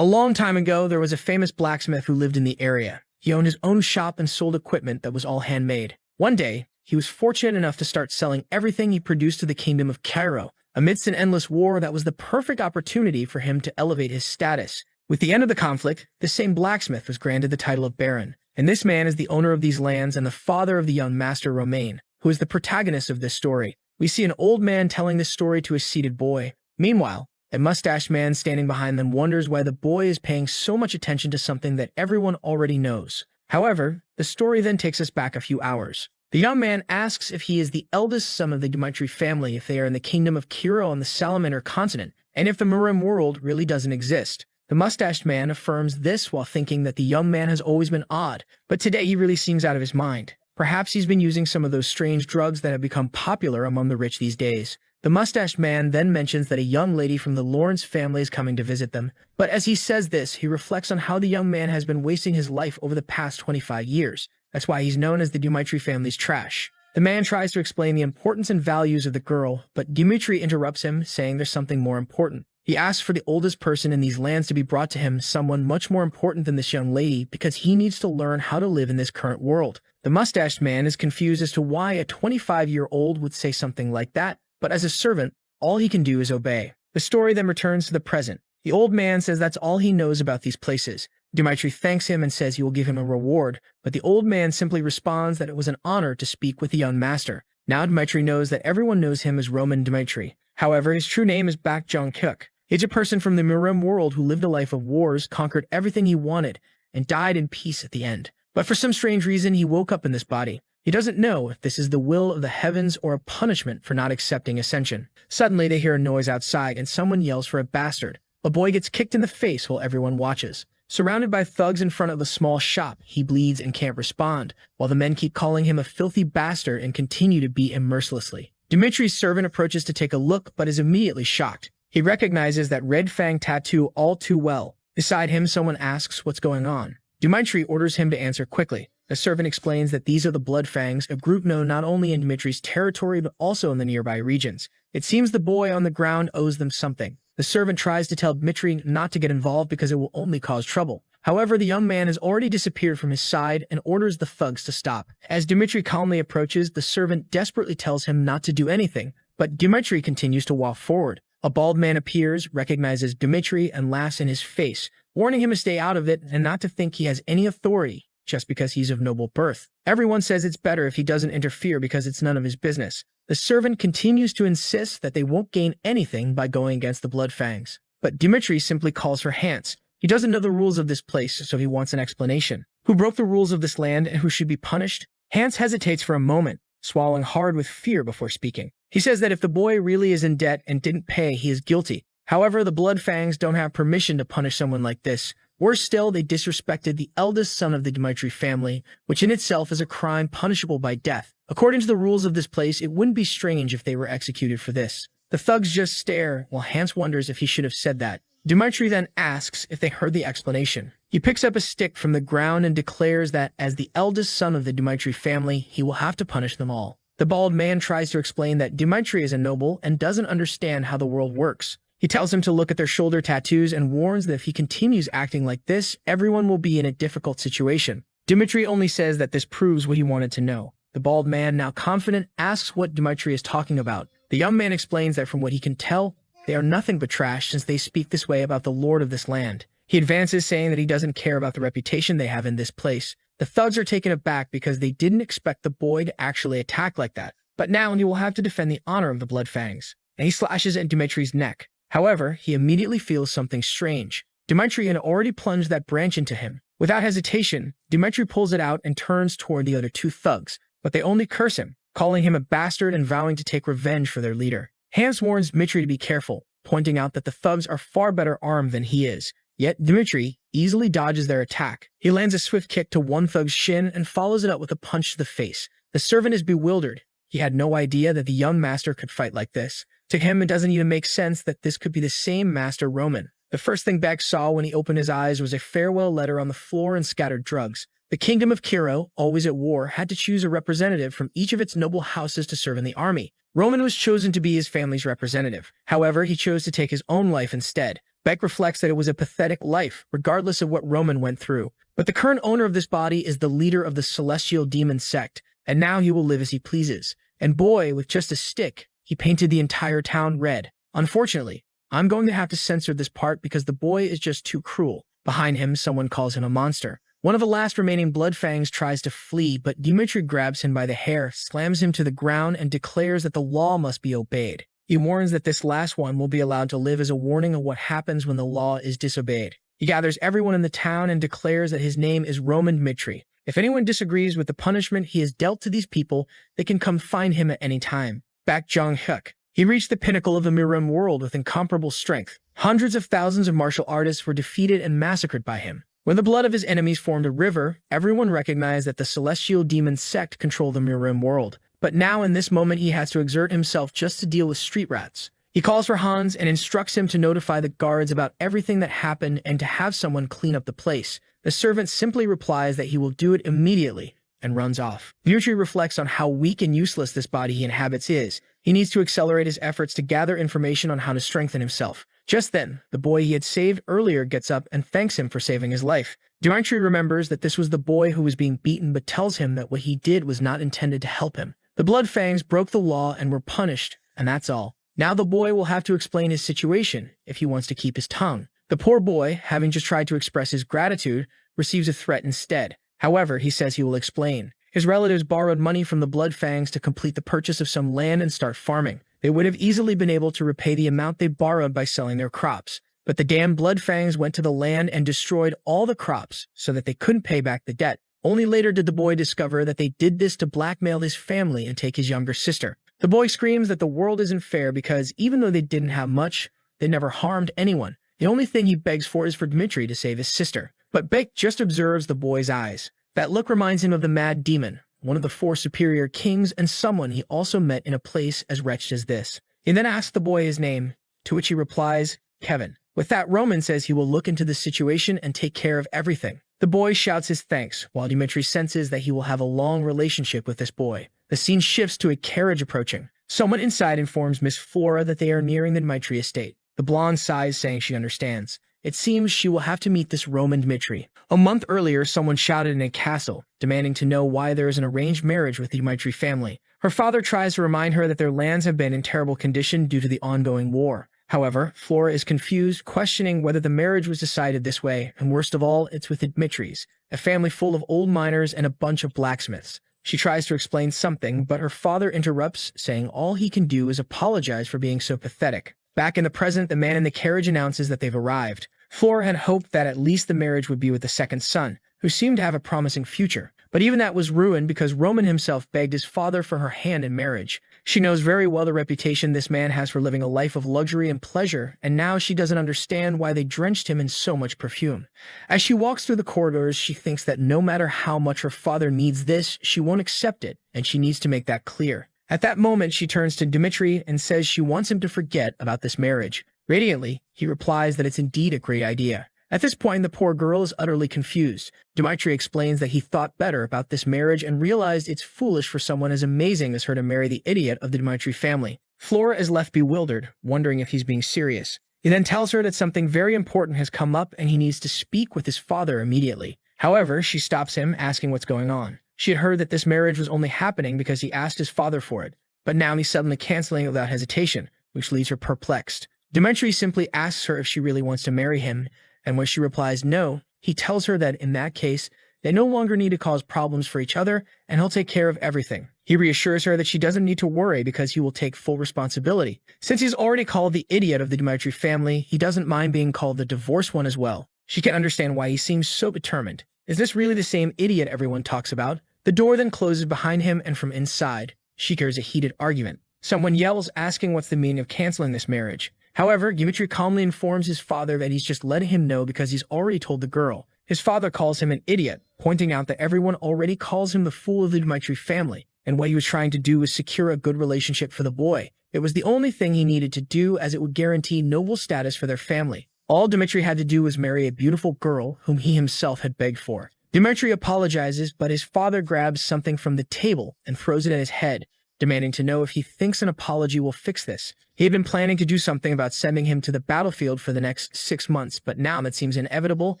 A long time ago, there was a famous blacksmith who lived in the area. He owned his own shop and sold equipment that was all handmade. One day, he was fortunate enough to start selling everything he produced to the kingdom of Cairo. Amidst an endless war, that was the perfect opportunity for him to elevate his status. With the end of the conflict, the same blacksmith was granted the title of Baron. And this man is the owner of these lands and the father of the young master Romain, who is the protagonist of this story. We see an old man telling this story to a seated boy. Meanwhile, a mustached man standing behind them wonders why the boy is paying so much attention to something that everyone already knows. However, the story then takes us back a few hours. The young man asks if he is the eldest son of the Dmitri family, if they are in the kingdom of Cairo on the Salamander continent, and if the Murim world really doesn't exist. The mustached man affirms this while thinking that the young man has always been odd, but today he really seems out of his mind. Perhaps he's been using some of those strange drugs that have become popular among the rich these days. The mustached man then mentions that a young lady from the Lawrence family is coming to visit them, but as he says this, he reflects on how the young man has been wasting his life over the past 25 years. That's why he's known as the Dmitri family's trash. The man tries to explain the importance and values of the girl, but Dmitri interrupts him, saying there's something more important. He asks for the oldest person in these lands to be brought to him, someone much more important than this young lady, because he needs to learn how to live in this current world. The mustached man is confused as to why a 25-year-old would say something like that, but as a servant, all he can do is obey. The story then returns to the present. The old man says that's all he knows about these places. Dmitri thanks him and says he will give him a reward, but the old man simply responds that it was an honor to speak with the young master. Now Dmitri knows that everyone knows him as Roman Dmitri. However, his true name is Bak Jong-kuk. He's a person from the Murim world who lived a life of wars, conquered everything he wanted, and died in peace at the end. But for some strange reason, he woke up in this body. He doesn't know if this is the will of the heavens or a punishment for not accepting ascension. Suddenly, they hear a noise outside, and someone yells for a bastard. A boy gets kicked in the face while everyone watches. Surrounded by thugs in front of a small shop, he bleeds and can't respond, while the men keep calling him a filthy bastard and continue to beat him mercilessly. Dmitri's servant approaches to take a look, but is immediately shocked. He recognizes that red fang tattoo all too well. Beside him, someone asks what's going on. Dmitri orders him to answer quickly. The servant explains that these are the Blood Fangs, a group known not only in Dmitri's territory but also in the nearby regions. It seems the boy on the ground owes them something. The servant tries to tell Dmitri not to get involved because it will only cause trouble. However, the young man has already disappeared from his side and orders the thugs to stop. As Dmitri calmly approaches, the servant desperately tells him not to do anything, but Dmitri continues to walk forward. A bald man appears, recognizes Dmitri, and laughs in his face, warning him to stay out of it and not to think he has any authority just because he's of noble birth. Everyone says it's better if he doesn't interfere because it's none of his business. The servant continues to insist that they won't gain anything by going against the Blood Fangs. But Dmitri simply calls for Hans. He doesn't know the rules of this place, so he wants an explanation. Who broke the rules of this land and who should be punished? Hans hesitates for a moment, swallowing hard with fear before speaking. He says that if the boy really is in debt and didn't pay, he is guilty. However, the Blood Fangs don't have permission to punish someone like this. Worse still, they disrespected the eldest son of the Dmitri family, which in itself is a crime punishable by death. According to the rules of this place, it wouldn't be strange if they were executed for this. The thugs just stare, while Hans wonders if he should have said that. Dmitri then asks if they heard the explanation. He picks up a stick from the ground and declares that as the eldest son of the Dmitri family, he will have to punish them all. The bald man tries to explain that Dmitri is a noble and doesn't understand how the world works. He tells him to look at their shoulder tattoos and warns that if he continues acting like this, everyone will be in a difficult situation. Dmitri only says that this proves what he wanted to know. The bald man, now confident, asks what Dmitri is talking about. The young man explains that from what he can tell, they are nothing but trash since they speak this way about the lord of this land. He advances, saying that he doesn't care about the reputation they have in this place. The thugs are taken aback because they didn't expect the boy to actually attack like that. But now he will have to defend the honor of the Blood Fangs. And he slashes at Dmitri's neck. However, he immediately feels something strange. Dmitri had already plunged that branch into him. Without hesitation, Dmitri pulls it out and turns toward the other two thugs, but they only curse him, calling him a bastard and vowing to take revenge for their leader. Hans warns Dmitri to be careful, pointing out that the thugs are far better armed than he is. Yet Dmitri easily dodges their attack. He lands a swift kick to one thug's shin and follows it up with a punch to the face. The servant is bewildered. He had no idea that the young master could fight like this. To him, it doesn't even make sense that this could be the same Master Roman. The first thing Beck saw when he opened his eyes was a farewell letter on the floor and scattered drugs. The kingdom of Cairo, always at war, had to choose a representative from each of its noble houses to serve in the army. Roman was chosen to be his family's representative. However, he chose to take his own life instead. Beck reflects that it was a pathetic life, regardless of what Roman went through. But the current owner of this body is the leader of the celestial demon sect, and now he will live as he pleases. And boy, with just a stick, he painted the entire town red. Unfortunately, I'm going to have to censor this part because the boy is just too cruel. Behind him, someone calls him a monster. One of the last remaining Bloodfangs tries to flee, but Dmitri grabs him by the hair, slams him to the ground, and declares that the law must be obeyed. He warns that this last one will be allowed to live as a warning of what happens when the law is disobeyed. He gathers everyone in the town and declares that his name is Roman Dmitri. If anyone disagrees with the punishment he has dealt to these people, they can come find him at any time. Back Jong-hyuk. He reached the pinnacle of the Mirim world with incomparable strength. Hundreds of thousands of martial artists were defeated and massacred by him. When the blood of his enemies formed a river, everyone recognized that the celestial demon sect controlled the Mirim world. But now in this moment he has to exert himself just to deal with street rats. He calls for Hans and instructs him to notify the guards about everything that happened and to have someone clean up the place. The servant simply replies that he will do it immediately and runs off. Dmitri reflects on how weak and useless this body he inhabits is. He needs to accelerate his efforts to gather information on how to strengthen himself. Just then, the boy he had saved earlier gets up and thanks him for saving his life. Dmitri remembers that this was the boy who was being beaten but tells him that what he did was not intended to help him. The Bloodfangs broke the law and were punished, and that's all. Now the boy will have to explain his situation if he wants to keep his tongue. The poor boy, having just tried to express his gratitude, receives a threat instead. However, he says he will explain. His relatives borrowed money from the Bloodfangs to complete the purchase of some land and start farming. They would have easily been able to repay the amount they borrowed by selling their crops. But the damn Bloodfangs went to the land and destroyed all the crops so that they couldn't pay back the debt. Only later did the boy discover that they did this to blackmail his family and take his younger sister. The boy screams that the world isn't fair because even though they didn't have much, they never harmed anyone. The only thing he begs for is for Dmitri to save his sister. But Beck just observes the boy's eyes. That look reminds him of the Mad Demon, one of the 4 superior kings and someone he also met in a place as wretched as this. He then asks the boy his name, to which he replies, Kevin. With that, Roman says he will look into the situation and take care of everything. The boy shouts his thanks, while Dmitri senses that he will have a long relationship with this boy. The scene shifts to a carriage approaching. Someone inside informs Miss Flora that they are nearing the Dmitri estate. The blonde sighs, saying she understands. It seems she will have to meet this Roman Dmitri. A month earlier, someone shouted in a castle, demanding to know why there is an arranged marriage with the Dmitri family. Her father tries to remind her that their lands have been in terrible condition due to the ongoing war. However, Flora is confused, questioning whether the marriage was decided this way, and worst of all, it's with the Dmitris, a family full of old miners and a bunch of blacksmiths. She tries to explain something, but her father interrupts, saying all he can do is apologize for being so pathetic. Back in the present, the man in the carriage announces that they've arrived. Flora had hoped that at least the marriage would be with the second son, who seemed to have a promising future. But even that was ruined because Roman himself begged his father for her hand in marriage. She knows very well the reputation this man has for living a life of luxury and pleasure, and now she doesn't understand why they drenched him in so much perfume. As she walks through the corridors, she thinks that no matter how much her father needs this, she won't accept it, and she needs to make that clear. At that moment, she turns to Dmitri and says she wants him to forget about this marriage. Radiantly, he replies that it's indeed a great idea. At this point, the poor girl is utterly confused. Dmitri explains that he thought better about this marriage and realized it's foolish for someone as amazing as her to marry the idiot of the Dmitri family. Flora is left bewildered, wondering if he's being serious. He then tells her that something very important has come up and he needs to speak with his father immediately. However, she stops him, asking what's going on. She had heard that this marriage was only happening because he asked his father for it, but now he's suddenly canceling it without hesitation, which leaves her perplexed. Dmitri simply asks her if she really wants to marry him, and when she replies no, he tells her that in that case, they no longer need to cause problems for each other, and he'll take care of everything. He reassures her that she doesn't need to worry because he will take full responsibility. Since he's already called the idiot of the Dmitri family, he doesn't mind being called the divorced one as well. She can understand why he seems so determined. Is this really the same idiot everyone talks about? The door then closes behind him, and from inside, she hears a heated argument. Someone yells, asking what's the meaning of canceling this marriage. However, Dmitri calmly informs his father that he's just letting him know because he's already told the girl. His father calls him an idiot, pointing out that everyone already calls him the fool of the Dmitri family, and what he was trying to do was secure a good relationship for the boy. It was the only thing he needed to do, as it would guarantee noble status for their family. All Dmitri had to do was marry a beautiful girl whom he himself had begged for. Dmitri apologizes, but his father grabs something from the table and throws it at his head. demanding to know if he thinks an apology will fix this. He had been planning to do something about sending him to the battlefield for the next 6 months, but now it seems inevitable,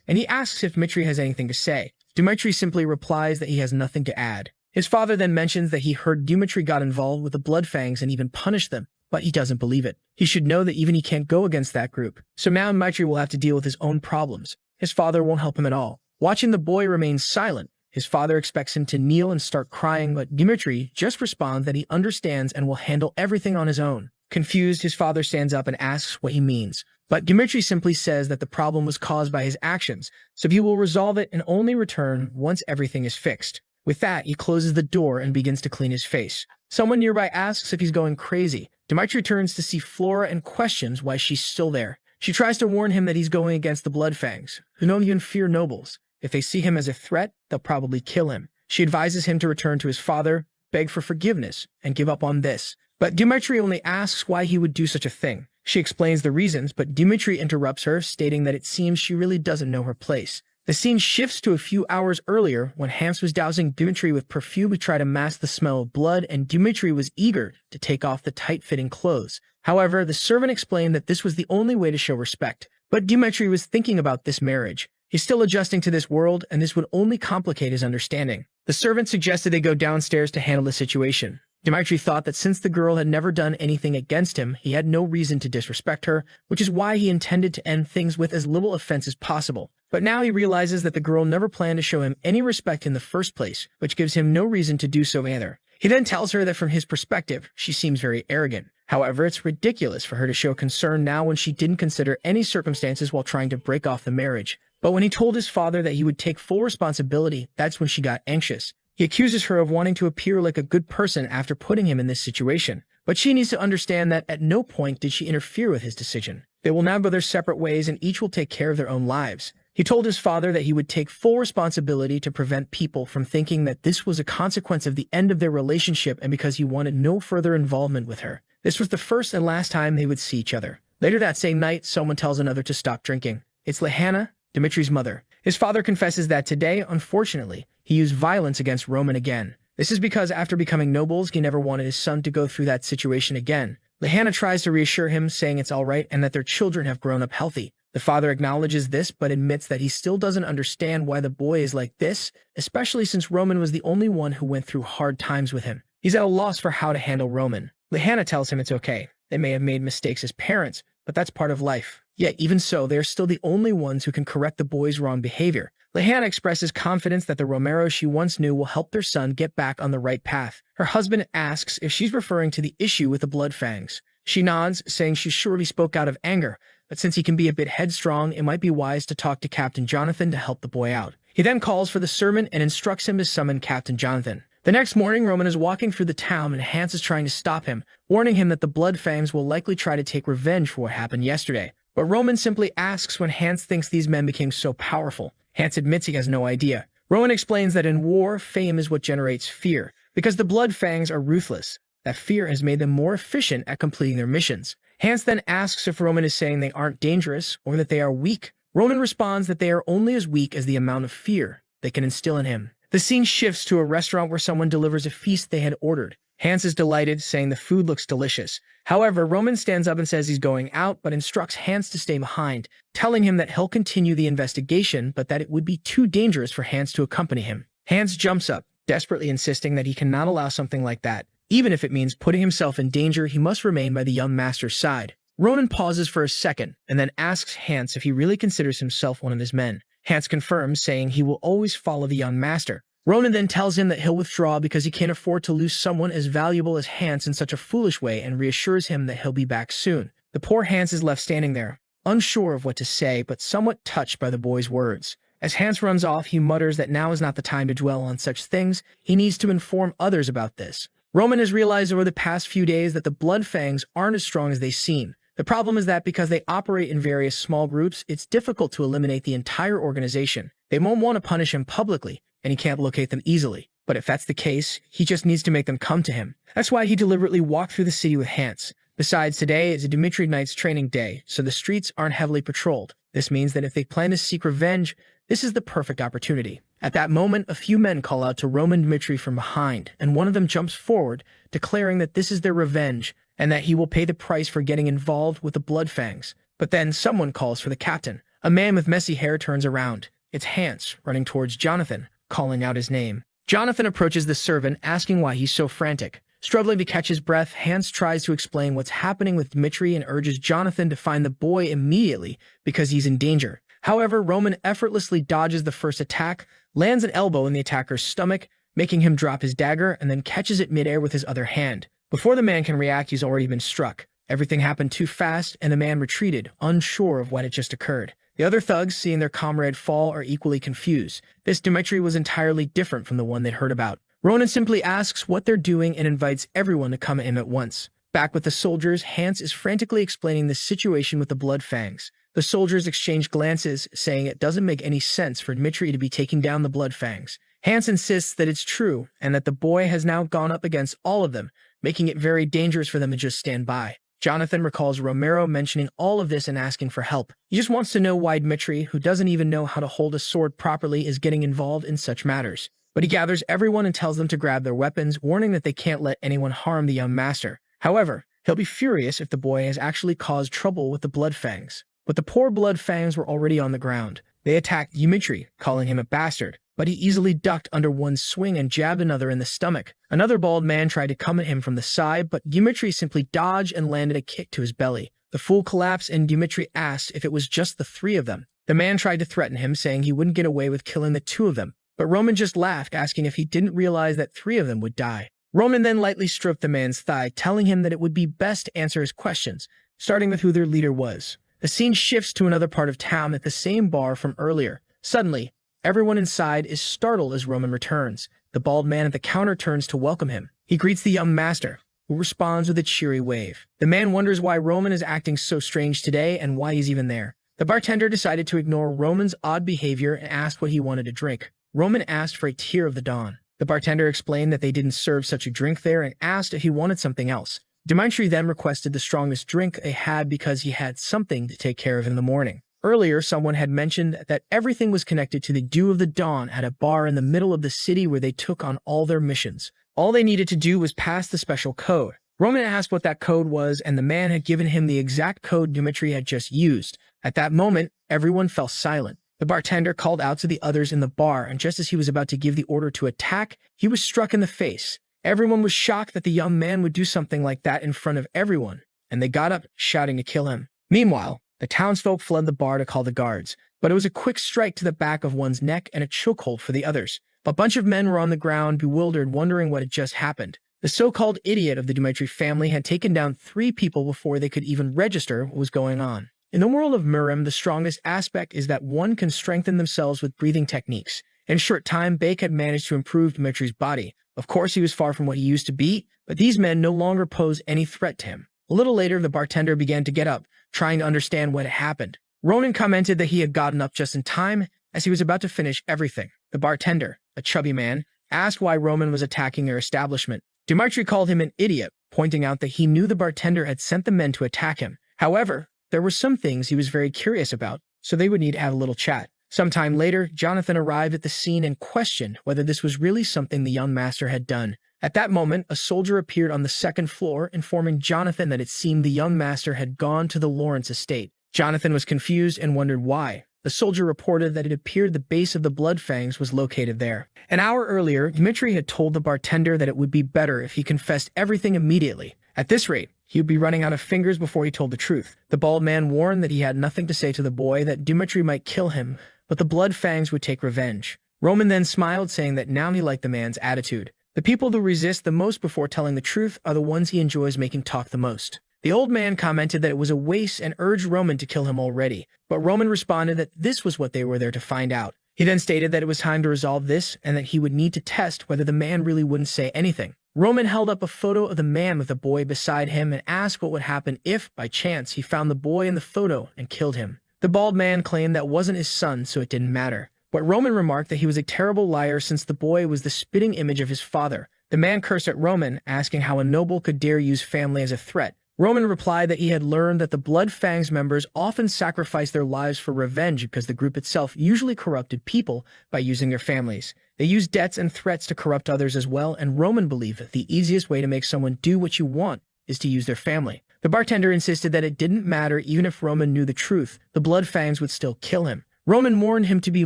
and he asks if Dmitri has anything to say. Dmitri simply replies that he has nothing to add. His father then mentions that he heard Dmitri got involved with the Bloodfangs and even punished them, but he doesn't believe it. He should know that even he can't go against that group. So now Dmitri will have to deal with his own problems. His father won't help him at all. Watching the boy remain silent, his father expects him to kneel and start crying, but Dmitri just responds that he understands and will handle everything on his own. Confused, his father stands up and asks what he means. But Dmitri simply says that the problem was caused by his actions, so he will resolve it and only return once everything is fixed. With that, he closes the door and begins to clean his face. Someone nearby asks if he's going crazy. Dmitri turns to see Flora and questions why she's still there. She tries to warn him that he's going against the Bloodfangs, who don't even fear nobles. If they see him as a threat, they'll probably kill him. She advises him to return to his father, beg for forgiveness, and give up on this. But Dmitri only asks why he would do such a thing. She explains the reasons, but Dmitri interrupts her, stating that it seems she really doesn't know her place. The scene shifts to a few hours earlier when Hans was dousing Dmitri with perfume to try to mask the smell of blood, and Dmitri was eager to take off the tight-fitting clothes. However, the servant explained that this was the only way to show respect. But Dmitri was thinking about this marriage. He's still adjusting to this world, and this would only complicate his understanding. The servant suggested they go downstairs to handle the situation. Dmitri thought that since the girl had never done anything against him, he had no reason to disrespect her, which is why he intended to end things with as little offense as possible. But now he realizes that the girl never planned to show him any respect in the first place, which gives him no reason to do so either. He then tells her that from his perspective, she seems very arrogant. However, it's ridiculous for her to show concern now when she didn't consider any circumstances while trying to break off the marriage. But when he told his father that he would take full responsibility, that's when she got anxious. He accuses her of wanting to appear like a good person after putting him in this situation. But she needs to understand that at no point did she interfere with his decision. They will now go their separate ways and each will take care of their own lives. He told his father that he would take full responsibility to prevent people from thinking that this was a consequence of the end of their relationship and because he wanted no further involvement with her. This was the first and last time they would see each other. Later that same night, someone tells another to stop drinking. It's Lehana, Dmitri's mother. His father confesses that today, unfortunately, he used violence against Roman again. This is because after becoming nobles, he never wanted his son to go through that situation again. Lehana tries to reassure him, saying it's all right and that their children have grown up healthy. The father acknowledges this, but admits that he still doesn't understand why the boy is like this, especially since Roman was the only one who went through hard times with him. He's at a loss for how to handle Roman. Lehana tells him it's okay. They may have made mistakes as parents, but that's part of life. Yet, even so, they are still the only ones who can correct the boy's wrong behavior. Lehana expresses confidence that the Romeros she once knew will help their son get back on the right path. Her husband asks if she's referring to the issue with the Bloodfangs. She nods, saying she surely spoke out of anger, but since he can be a bit headstrong, it might be wise to talk to Captain Jonathan to help the boy out. He then calls for the servant and instructs him to summon Captain Jonathan. The next morning, Roman is walking through the town and Hans is trying to stop him, warning him that the Bloodfangs will likely try to take revenge for what happened yesterday. But Roman simply asks when Hans thinks these men became so powerful. Hans admits he has no idea. Roman explains that in war, fame is what generates fear. Because the Bloodfangs are ruthless, that fear has made them more efficient at completing their missions. Hans then asks if Roman is saying they aren't dangerous or that they are weak. Roman responds that they are only as weak as the amount of fear they can instill in him. The scene shifts to a restaurant where someone delivers a feast they had ordered. Hans is delighted, saying the food looks delicious. However, Roman stands up and says he's going out, but instructs Hans to stay behind, telling him that he'll continue the investigation, but that it would be too dangerous for Hans to accompany him. Hans jumps up, desperately insisting that he cannot allow something like that. Even if it means putting himself in danger, he must remain by the young master's side. Roman pauses for a second, and then asks Hans if he really considers himself one of his men. Hans confirms, saying he will always follow the young master. Ronan then tells him that he'll withdraw because he can't afford to lose someone as valuable as Hans in such a foolish way and reassures him that he'll be back soon. The poor Hans is left standing there, unsure of what to say but somewhat touched by the boy's words. As Hans runs off, he mutters that now is not the time to dwell on such things. He needs to inform others about this. Roman has realized over the past few days that the Bloodfangs aren't as strong as they seem. The problem is that because they operate in various small groups, it's difficult to eliminate the entire organization. They won't want to punish him publicly, and he can't locate them easily. But if that's the case, he just needs to make them come to him. That's why he deliberately walked through the city with Hans. Besides, today is a Dmitri Knight's training day, so the streets aren't heavily patrolled. This means that if they plan to seek revenge, this is the perfect opportunity. At that moment, a few men call out to Roman Dmitri from behind, and one of them jumps forward, declaring that this is their revenge and that he will pay the price for getting involved with the Bloodfangs. But then someone calls for the captain. A man with messy hair turns around. It's Hans, running towards Jonathan, calling out his name. Jonathan approaches the servant, asking why he's so frantic. Struggling to catch his breath, Hans tries to explain what's happening with Dmitri and urges Jonathan to find the boy immediately because he's in danger. However, Roman effortlessly dodges the first attack, lands an elbow in the attacker's stomach, making him drop his dagger, and then catches it midair with his other hand. Before the man can react, he's already been struck. Everything happened too fast, and the man retreated, unsure of what had just occurred. The other thugs, seeing their comrade fall, are equally confused. This Dmitri was entirely different from the one they'd heard about. Ronan simply asks what they're doing and invites everyone to come at him at once. Back with the soldiers, Hans is frantically explaining the situation with the Bloodfangs. The soldiers exchange glances, saying it doesn't make any sense for Dmitri to be taking down the Bloodfangs. Hans insists that it's true, and that the boy has now gone up against all of them, making it very dangerous for them to just stand by. Jonathan recalls Romero mentioning all of this and asking for help. He just wants to know why Dmitri, who doesn't even know how to hold a sword properly, is getting involved in such matters. But he gathers everyone and tells them to grab their weapons, warning that they can't let anyone harm the young master. However, he'll be furious if the boy has actually caused trouble with the Bloodfangs. But the poor Bloodfangs were already on the ground. They attacked Dmitri, calling him a bastard, but he easily ducked under one swing and jabbed another in the stomach. Another bald man tried to come at him from the side, but Dmitri simply dodged and landed a kick to his belly. The fool collapsed, and Dmitri asked if it was just the three of them. The man tried to threaten him, saying he wouldn't get away with killing the two of them, but Roman just laughed, asking if he didn't realize that three of them would die. Roman then lightly stroked the man's thigh, telling him that it would be best to answer his questions, starting with who their leader was. The scene shifts to another part of town at the same bar from earlier. Suddenly, everyone inside is startled as Roman returns. The bald man at the counter turns to welcome him. He greets the young master, who responds with a cheery wave. The man wonders why Roman is acting so strange today and why he's even there. The bartender decided to ignore Roman's odd behavior and asked what he wanted to drink. Roman asked for a tear of the dawn. The bartender explained that they didn't serve such a drink there and asked if he wanted something else. Dmitri then requested the strongest drink they had because he had something to take care of in the morning. Earlier, someone had mentioned that everything was connected to the Dew of the Dawn at a bar in the middle of the city where they took on all their missions. All they needed to do was pass the special code. Roman asked what that code was, and the man had given him the exact code Dmitri had just used. At that moment, everyone fell silent. The bartender called out to the others in the bar, and just as he was about to give the order to attack, he was struck in the face. Everyone was shocked that the young man would do something like that in front of everyone, and they got up, shouting to kill him. Meanwhile, the townsfolk fled the bar to call the guards, but it was a quick strike to the back of one's neck and a chokehold for the others. A bunch of men were on the ground, bewildered, wondering what had just happened. The so-called idiot of the Dmitri family had taken down 3 people before they could even register what was going on. In the world of Murim, the strongest aspect is that one can strengthen themselves with breathing techniques. In a short time, Bake had managed to improve Dmitri's body. Of course, he was far from what he used to be, but these men no longer posed any threat to him. A little later, the bartender began to get up, trying to understand what had happened. Ronan commented that he had gotten up just in time, as he was about to finish everything. The bartender, a chubby man, asked why Roman was attacking their establishment. Dmitri called him an idiot, pointing out that he knew the bartender had sent the men to attack him. However, there were some things he was very curious about, so they would need to have a little chat. Sometime later, Jonathan arrived at the scene and questioned whether this was really something the young master had done. At that moment, a soldier appeared on the second floor, informing Jonathan that it seemed the young master had gone to the Lawrence estate. Jonathan was confused and wondered why. The soldier reported that it appeared the base of the Bloodfangs was located there. An hour earlier, Dmitri had told the bartender that it would be better if he confessed everything immediately. At this rate, he would be running out of fingers before he told the truth. The bald man warned that he had nothing to say to the boy, that Dmitri might kill him, but the Bloodfangs would take revenge. Roman then smiled, saying that now he liked the man's attitude. The people who resist the most before telling the truth are the ones he enjoys making talk the most. The old man commented that it was a waste and urged Roman to kill him already, but Roman responded that this was what they were there to find out. He then stated that it was time to resolve this and that he would need to test whether the man really wouldn't say anything. Roman held up a photo of the man with the boy beside him and asked what would happen if, by chance, he found the boy in the photo and killed him. The bald man claimed that wasn't his son, so it didn't matter. But Roman remarked that he was a terrible liar since the boy was the spitting image of his father. The man cursed at Roman, asking how a noble could dare use family as a threat. Roman replied that he had learned that the Blood Fangs members often sacrificed their lives for revenge because the group itself usually corrupted people by using their families. They used debts and threats to corrupt others as well, and Roman believed that the easiest way to make someone do what you want is to use their family. The bartender insisted that it didn't matter even if Roman knew the truth, the Blood Fangs would still kill him. Roman warned him to be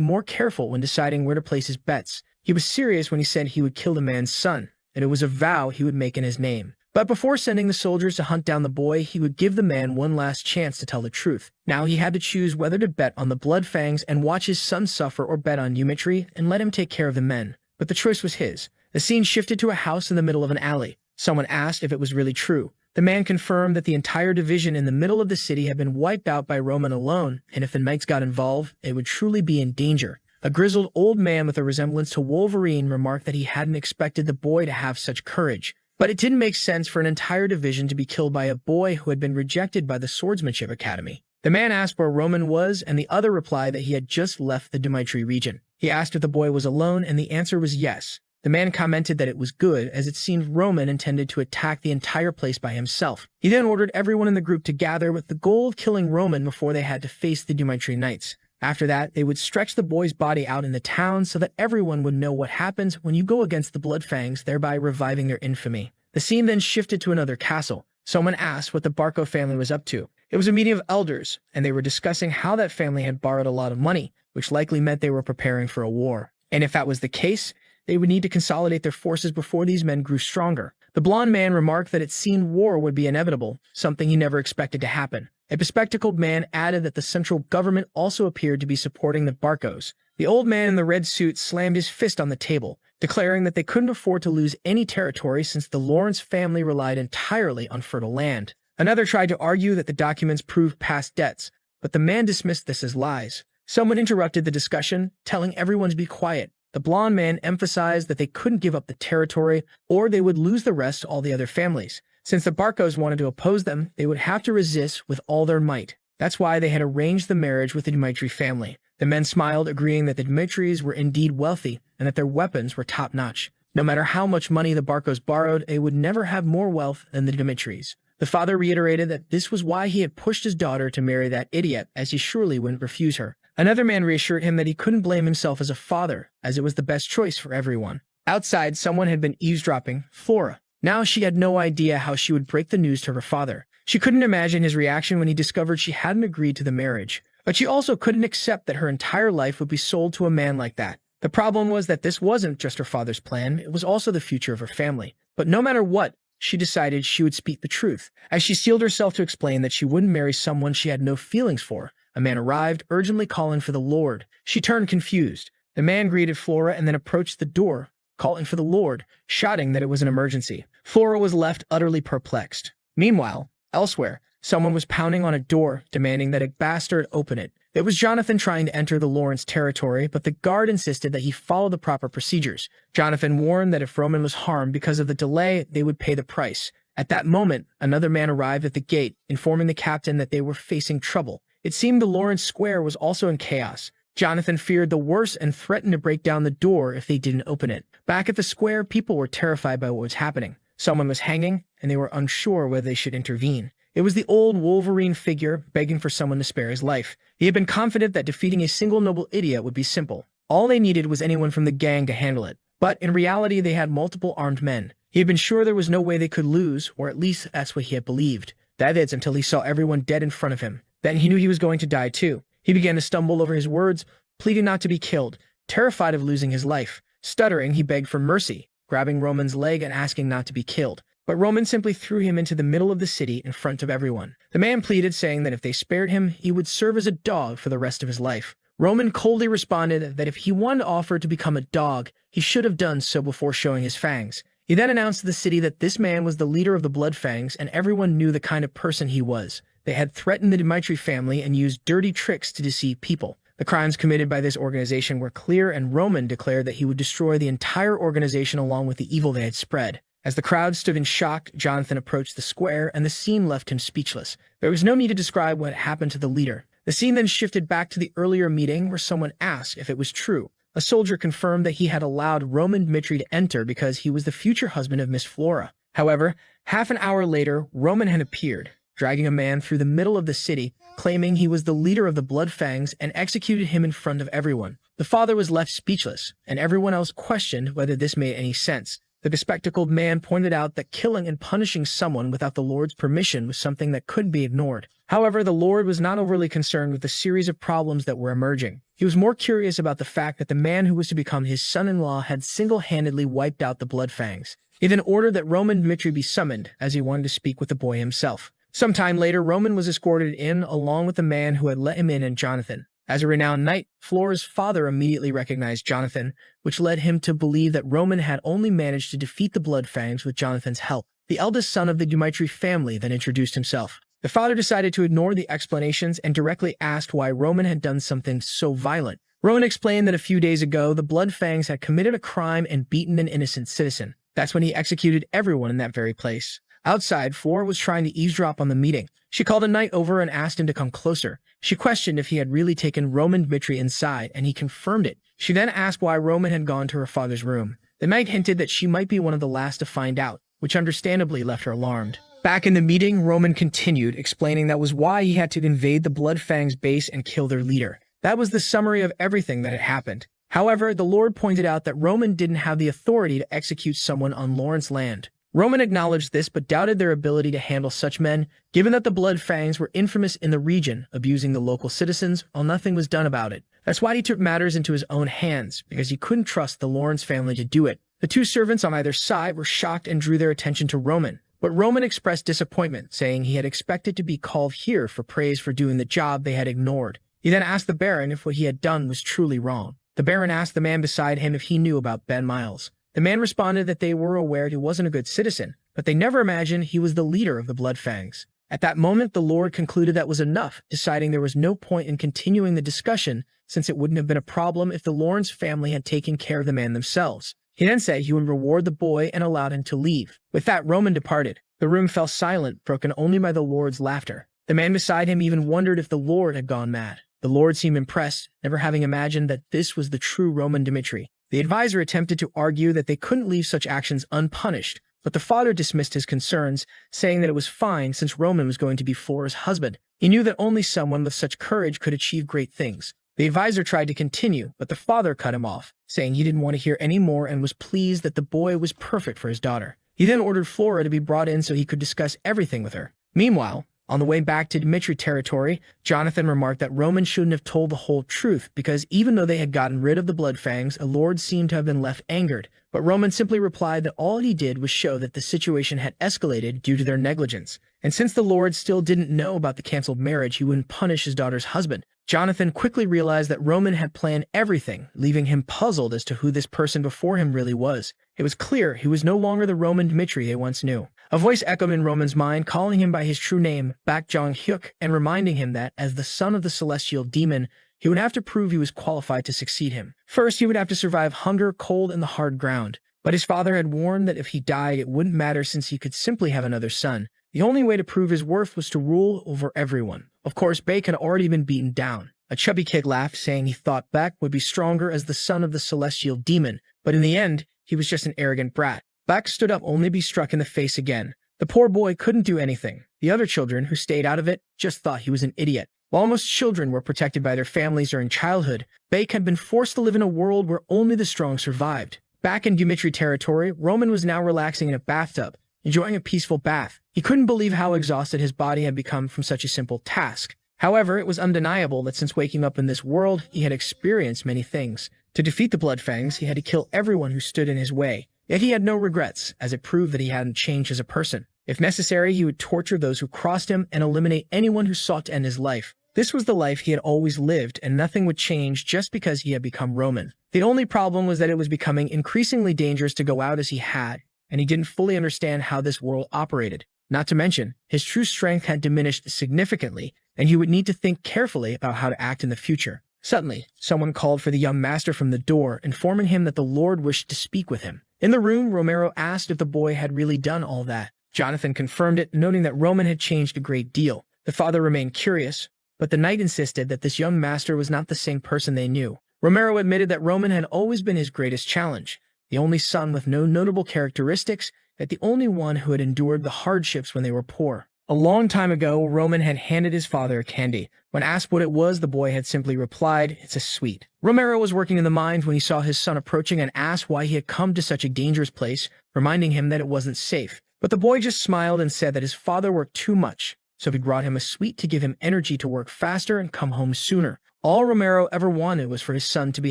more careful when deciding where to place his bets. He was serious when he said he would kill the man's son, and it was a vow he would make in his name. But before sending the soldiers to hunt down the boy, he would give the man one last chance to tell the truth. Now he had to choose whether to bet on the Blood Fangs and watch his son suffer or bet on Umitry and let him take care of the men. But the choice was his. The scene shifted to a house in the middle of an alley. Someone asked if it was really true. The man confirmed that the entire division in the middle of the city had been wiped out by Roman alone, and if the knights got involved, it would truly be in danger. A grizzled old man with a resemblance to Wolverine remarked that he hadn't expected the boy to have such courage. But it didn't make sense for an entire division to be killed by a boy who had been rejected by the Swordsmanship Academy. The man asked where Roman was, and the other replied that he had just left the Dmitri region. He asked if the boy was alone, and the answer was yes. The man commented that it was good, as it seemed Roman intended to attack the entire place by himself. He then ordered everyone in the group to gather with the goal of killing Roman before they had to face the Dmitri knights. After that, they would stretch the boy's body out in the town so that everyone would know what happens when you go against the Blood Fangs, thereby reviving their infamy. The scene then shifted to another castle. Someone asked what the Barco family was up to. It was a meeting of elders, and they were discussing how that family had borrowed a lot of money, which likely meant they were preparing for a war. And if that was the case, they would need to consolidate their forces before these men grew stronger. The blond man remarked that it seemed war would be inevitable, something he never expected to happen. A bespectacled man added that the central government also appeared to be supporting the Barcos. The old man in the red suit slammed his fist on the table, declaring that they couldn't afford to lose any territory since the Lawrence family relied entirely on fertile land. Another tried to argue that the documents proved past debts, but the man dismissed this as lies. Someone interrupted the discussion, telling everyone to be quiet. The blond man emphasized that they couldn't give up the territory, or they would lose the rest to all the other families. Since the Barcos wanted to oppose them, they would have to resist with all their might. That's why they had arranged the marriage with the Dmitri family. The men smiled, agreeing that the Dmitris were indeed wealthy and that their weapons were top-notch. No matter how much money the Barcos borrowed, they would never have more wealth than the Dmitris. The father reiterated that this was why he had pushed his daughter to marry that idiot, as he surely wouldn't refuse her. Another man reassured him that he couldn't blame himself as a father, as it was the best choice for everyone. Outside, someone had been eavesdropping, Flora. Now she had no idea how she would break the news to her father. She couldn't imagine his reaction when he discovered she hadn't agreed to the marriage. But she also couldn't accept that her entire life would be sold to a man like that. The problem was that this wasn't just her father's plan, it was also the future of her family. But no matter what, she decided she would speak the truth. As she steeled herself to explain that she wouldn't marry someone she had no feelings for, a man arrived, urgently calling for the Lord. She turned confused. The man greeted Flora and then approached the door, calling for the Lord, shouting that it was an emergency. Flora was left utterly perplexed. Meanwhile, elsewhere, someone was pounding on a door, demanding that a bastard open it. It was Jonathan trying to enter the Lawrence territory, but the guard insisted that he follow the proper procedures. Jonathan warned that if Roman was harmed because of the delay, they would pay the price. At that moment, another man arrived at the gate, informing the captain that they were facing trouble. It seemed the Lawrence Square was also in chaos. Jonathan feared the worst and threatened to break down the door if they didn't open it. Back at the square, people were terrified by what was happening. Someone was hanging, and they were unsure whether they should intervene. It was the old Wolverine figure begging for someone to spare his life. He had been confident that defeating a single noble idiot would be simple. All they needed was anyone from the gang to handle it. But in reality, they had multiple armed men. He had been sure there was no way they could lose, or at least that's what he had believed. That is, until he saw everyone dead in front of him. Then he knew he was going to die too. He began to stumble over his words, pleading not to be killed, terrified of losing his life. Stuttering, he begged for mercy, grabbing Roman's leg and asking not to be killed. But Roman simply threw him into the middle of the city in front of everyone. The man pleaded, saying that if they spared him, he would serve as a dog for the rest of his life. Roman coldly responded that if he wanted to offer to become a dog, he should have done so before showing his fangs. He then announced to the city that this man was the leader of the Blood Fangs, and everyone knew the kind of person he was. They had threatened the Dmitri family and used dirty tricks to deceive people. The crimes committed by this organization were clear, and Roman declared that he would destroy the entire organization along with the evil they had spread. As the crowd stood in shock, Jonathan approached the square, and the scene left him speechless. There was no need to describe what happened to the leader. The scene then shifted back to the earlier meeting where someone asked if it was true. A soldier confirmed that he had allowed Roman Dmitri to enter because he was the future husband of Miss Flora. However, half an hour later, Roman had appeared, dragging a man through the middle of the city, claiming he was the leader of the Bloodfangs and executed him in front of everyone. The father was left speechless, and everyone else questioned whether this made any sense. The bespectacled man pointed out that killing and punishing someone without the Lord's permission was something that couldn't be ignored. However, the Lord was not overly concerned with the series of problems that were emerging. He was more curious about the fact that the man who was to become his son-in-law had single-handedly wiped out the Bloodfangs. He then ordered that Roman Dmitri be summoned, as he wanted to speak with the boy himself. Sometime later, Roman was escorted in along with the man who had let him in and Jonathan. As a renowned knight, Flora's father immediately recognized Jonathan, which led him to believe that Roman had only managed to defeat the Bloodfangs with Jonathan's help. The eldest son of the Dmitri family then introduced himself. The father decided to ignore the explanations and directly asked why Roman had done something so violent. Roman explained that a few days ago, the Bloodfangs had committed a crime and beaten an innocent citizen. That's when he executed everyone in that very place. Outside, Flora was trying to eavesdrop on the meeting. She called a knight over and asked him to come closer. She questioned if he had really taken Roman Dmitri inside, and he confirmed it. She then asked why Roman had gone to her father's room. The knight hinted that she might be one of the last to find out, which understandably left her alarmed. Back in the meeting, Roman continued, explaining that was why he had to invade the Bloodfangs base and kill their leader. That was the summary of everything that had happened. However, the Lord pointed out that Roman didn't have the authority to execute someone on Lawrence land. Roman acknowledged this but doubted their ability to handle such men, given that the Bloodfangs were infamous in the region, abusing the local citizens while nothing was done about it. That's why he took matters into his own hands, because he couldn't trust the Lawrence family to do it. The two servants on either side were shocked and drew their attention to Roman. But Roman expressed disappointment, saying he had expected to be called here for praise for doing the job they had ignored. He then asked the Baron if what he had done was truly wrong. The Baron asked the man beside him if he knew about Ben Miles. The man responded that they were aware he wasn't a good citizen, but they never imagined he was the leader of the Bloodfangs. At that moment, the Lord concluded that was enough, deciding there was no point in continuing the discussion since it wouldn't have been a problem if the Lawrence family had taken care of the man themselves. He then said he would reward the boy and allowed him to leave. With that, Roman departed. The room fell silent, broken only by the Lord's laughter. The man beside him even wondered if the Lord had gone mad. The Lord seemed impressed, never having imagined that this was the true Roman Dmitri. The advisor attempted to argue that they couldn't leave such actions unpunished, but the father dismissed his concerns, saying that it was fine since Roman was going to be Flora's husband. He knew that only someone with such courage could achieve great things. The advisor tried to continue, but the father cut him off, saying he didn't want to hear any more and was pleased that the boy was perfect for his daughter. He then ordered Flora to be brought in so he could discuss everything with her. Meanwhile, on the way back to Dmitri territory, Jonathan remarked that Roman shouldn't have told the whole truth because even though they had gotten rid of the Bloodfangs, a lord seemed to have been left angered. But Roman simply replied that all he did was show that the situation had escalated due to their negligence. And since the lord still didn't know about the canceled marriage, he wouldn't punish his daughter's husband. Jonathan quickly realized that Roman had planned everything, leaving him puzzled as to who this person before him really was. It was clear he was no longer the Roman Dmitri they once knew. A voice echoed in Roman's mind, calling him by his true name, Bak Jong-hyuk, and reminding him that, as the son of the celestial demon, he would have to prove he was qualified to succeed him. First, he would have to survive hunger, cold, and the hard ground. But his father had warned that if he died, it wouldn't matter since he could simply have another son. The only way to prove his worth was to rule over everyone. Of course, Bak had already been beaten down. A chubby kid laughed, saying he thought Bak would be stronger as the son of the celestial demon, but in the end, he was just an arrogant brat. Bak stood up only to be struck in the face again. The poor boy couldn't do anything. The other children, who stayed out of it, just thought he was an idiot. While most children were protected by their families during childhood, Bak had been forced to live in a world where only the strong survived. Back in Dmitri territory, Roman was now relaxing in a bathtub, enjoying a peaceful bath. He couldn't believe how exhausted his body had become from such a simple task. However, it was undeniable that since waking up in this world, he had experienced many things. To defeat the Bloodfangs, he had to kill everyone who stood in his way. Yet he had no regrets, as it proved that he hadn't changed as a person. If necessary, he would torture those who crossed him and eliminate anyone who sought to end his life. This was the life he had always lived, and nothing would change just because he had become Roman. The only problem was that it was becoming increasingly dangerous to go out as he had, and he didn't fully understand how this world operated. Not to mention, his true strength had diminished significantly, and he would need to think carefully about how to act in the future. Suddenly, someone called for the young master from the door, informing him that the Lord wished to speak with him. In the room, Romero asked if the boy had really done all that. Jonathan confirmed it, noting that Roman had changed a great deal. The father remained curious, but the knight insisted that this young master was not the same person they knew. Romero admitted that Roman had always been his greatest challenge. The only son with no notable characteristics, that the only one who had endured the hardships when they were poor. A long time ago, Roman had handed his father a candy. When asked what it was, the boy had simply replied, "It's a sweet." Romero was working in the mines when he saw his son approaching and asked why he had come to such a dangerous place, reminding him that it wasn't safe. But the boy just smiled and said that his father worked too much, so he brought him a sweet to give him energy to work faster and come home sooner. All Romero ever wanted was for his son to be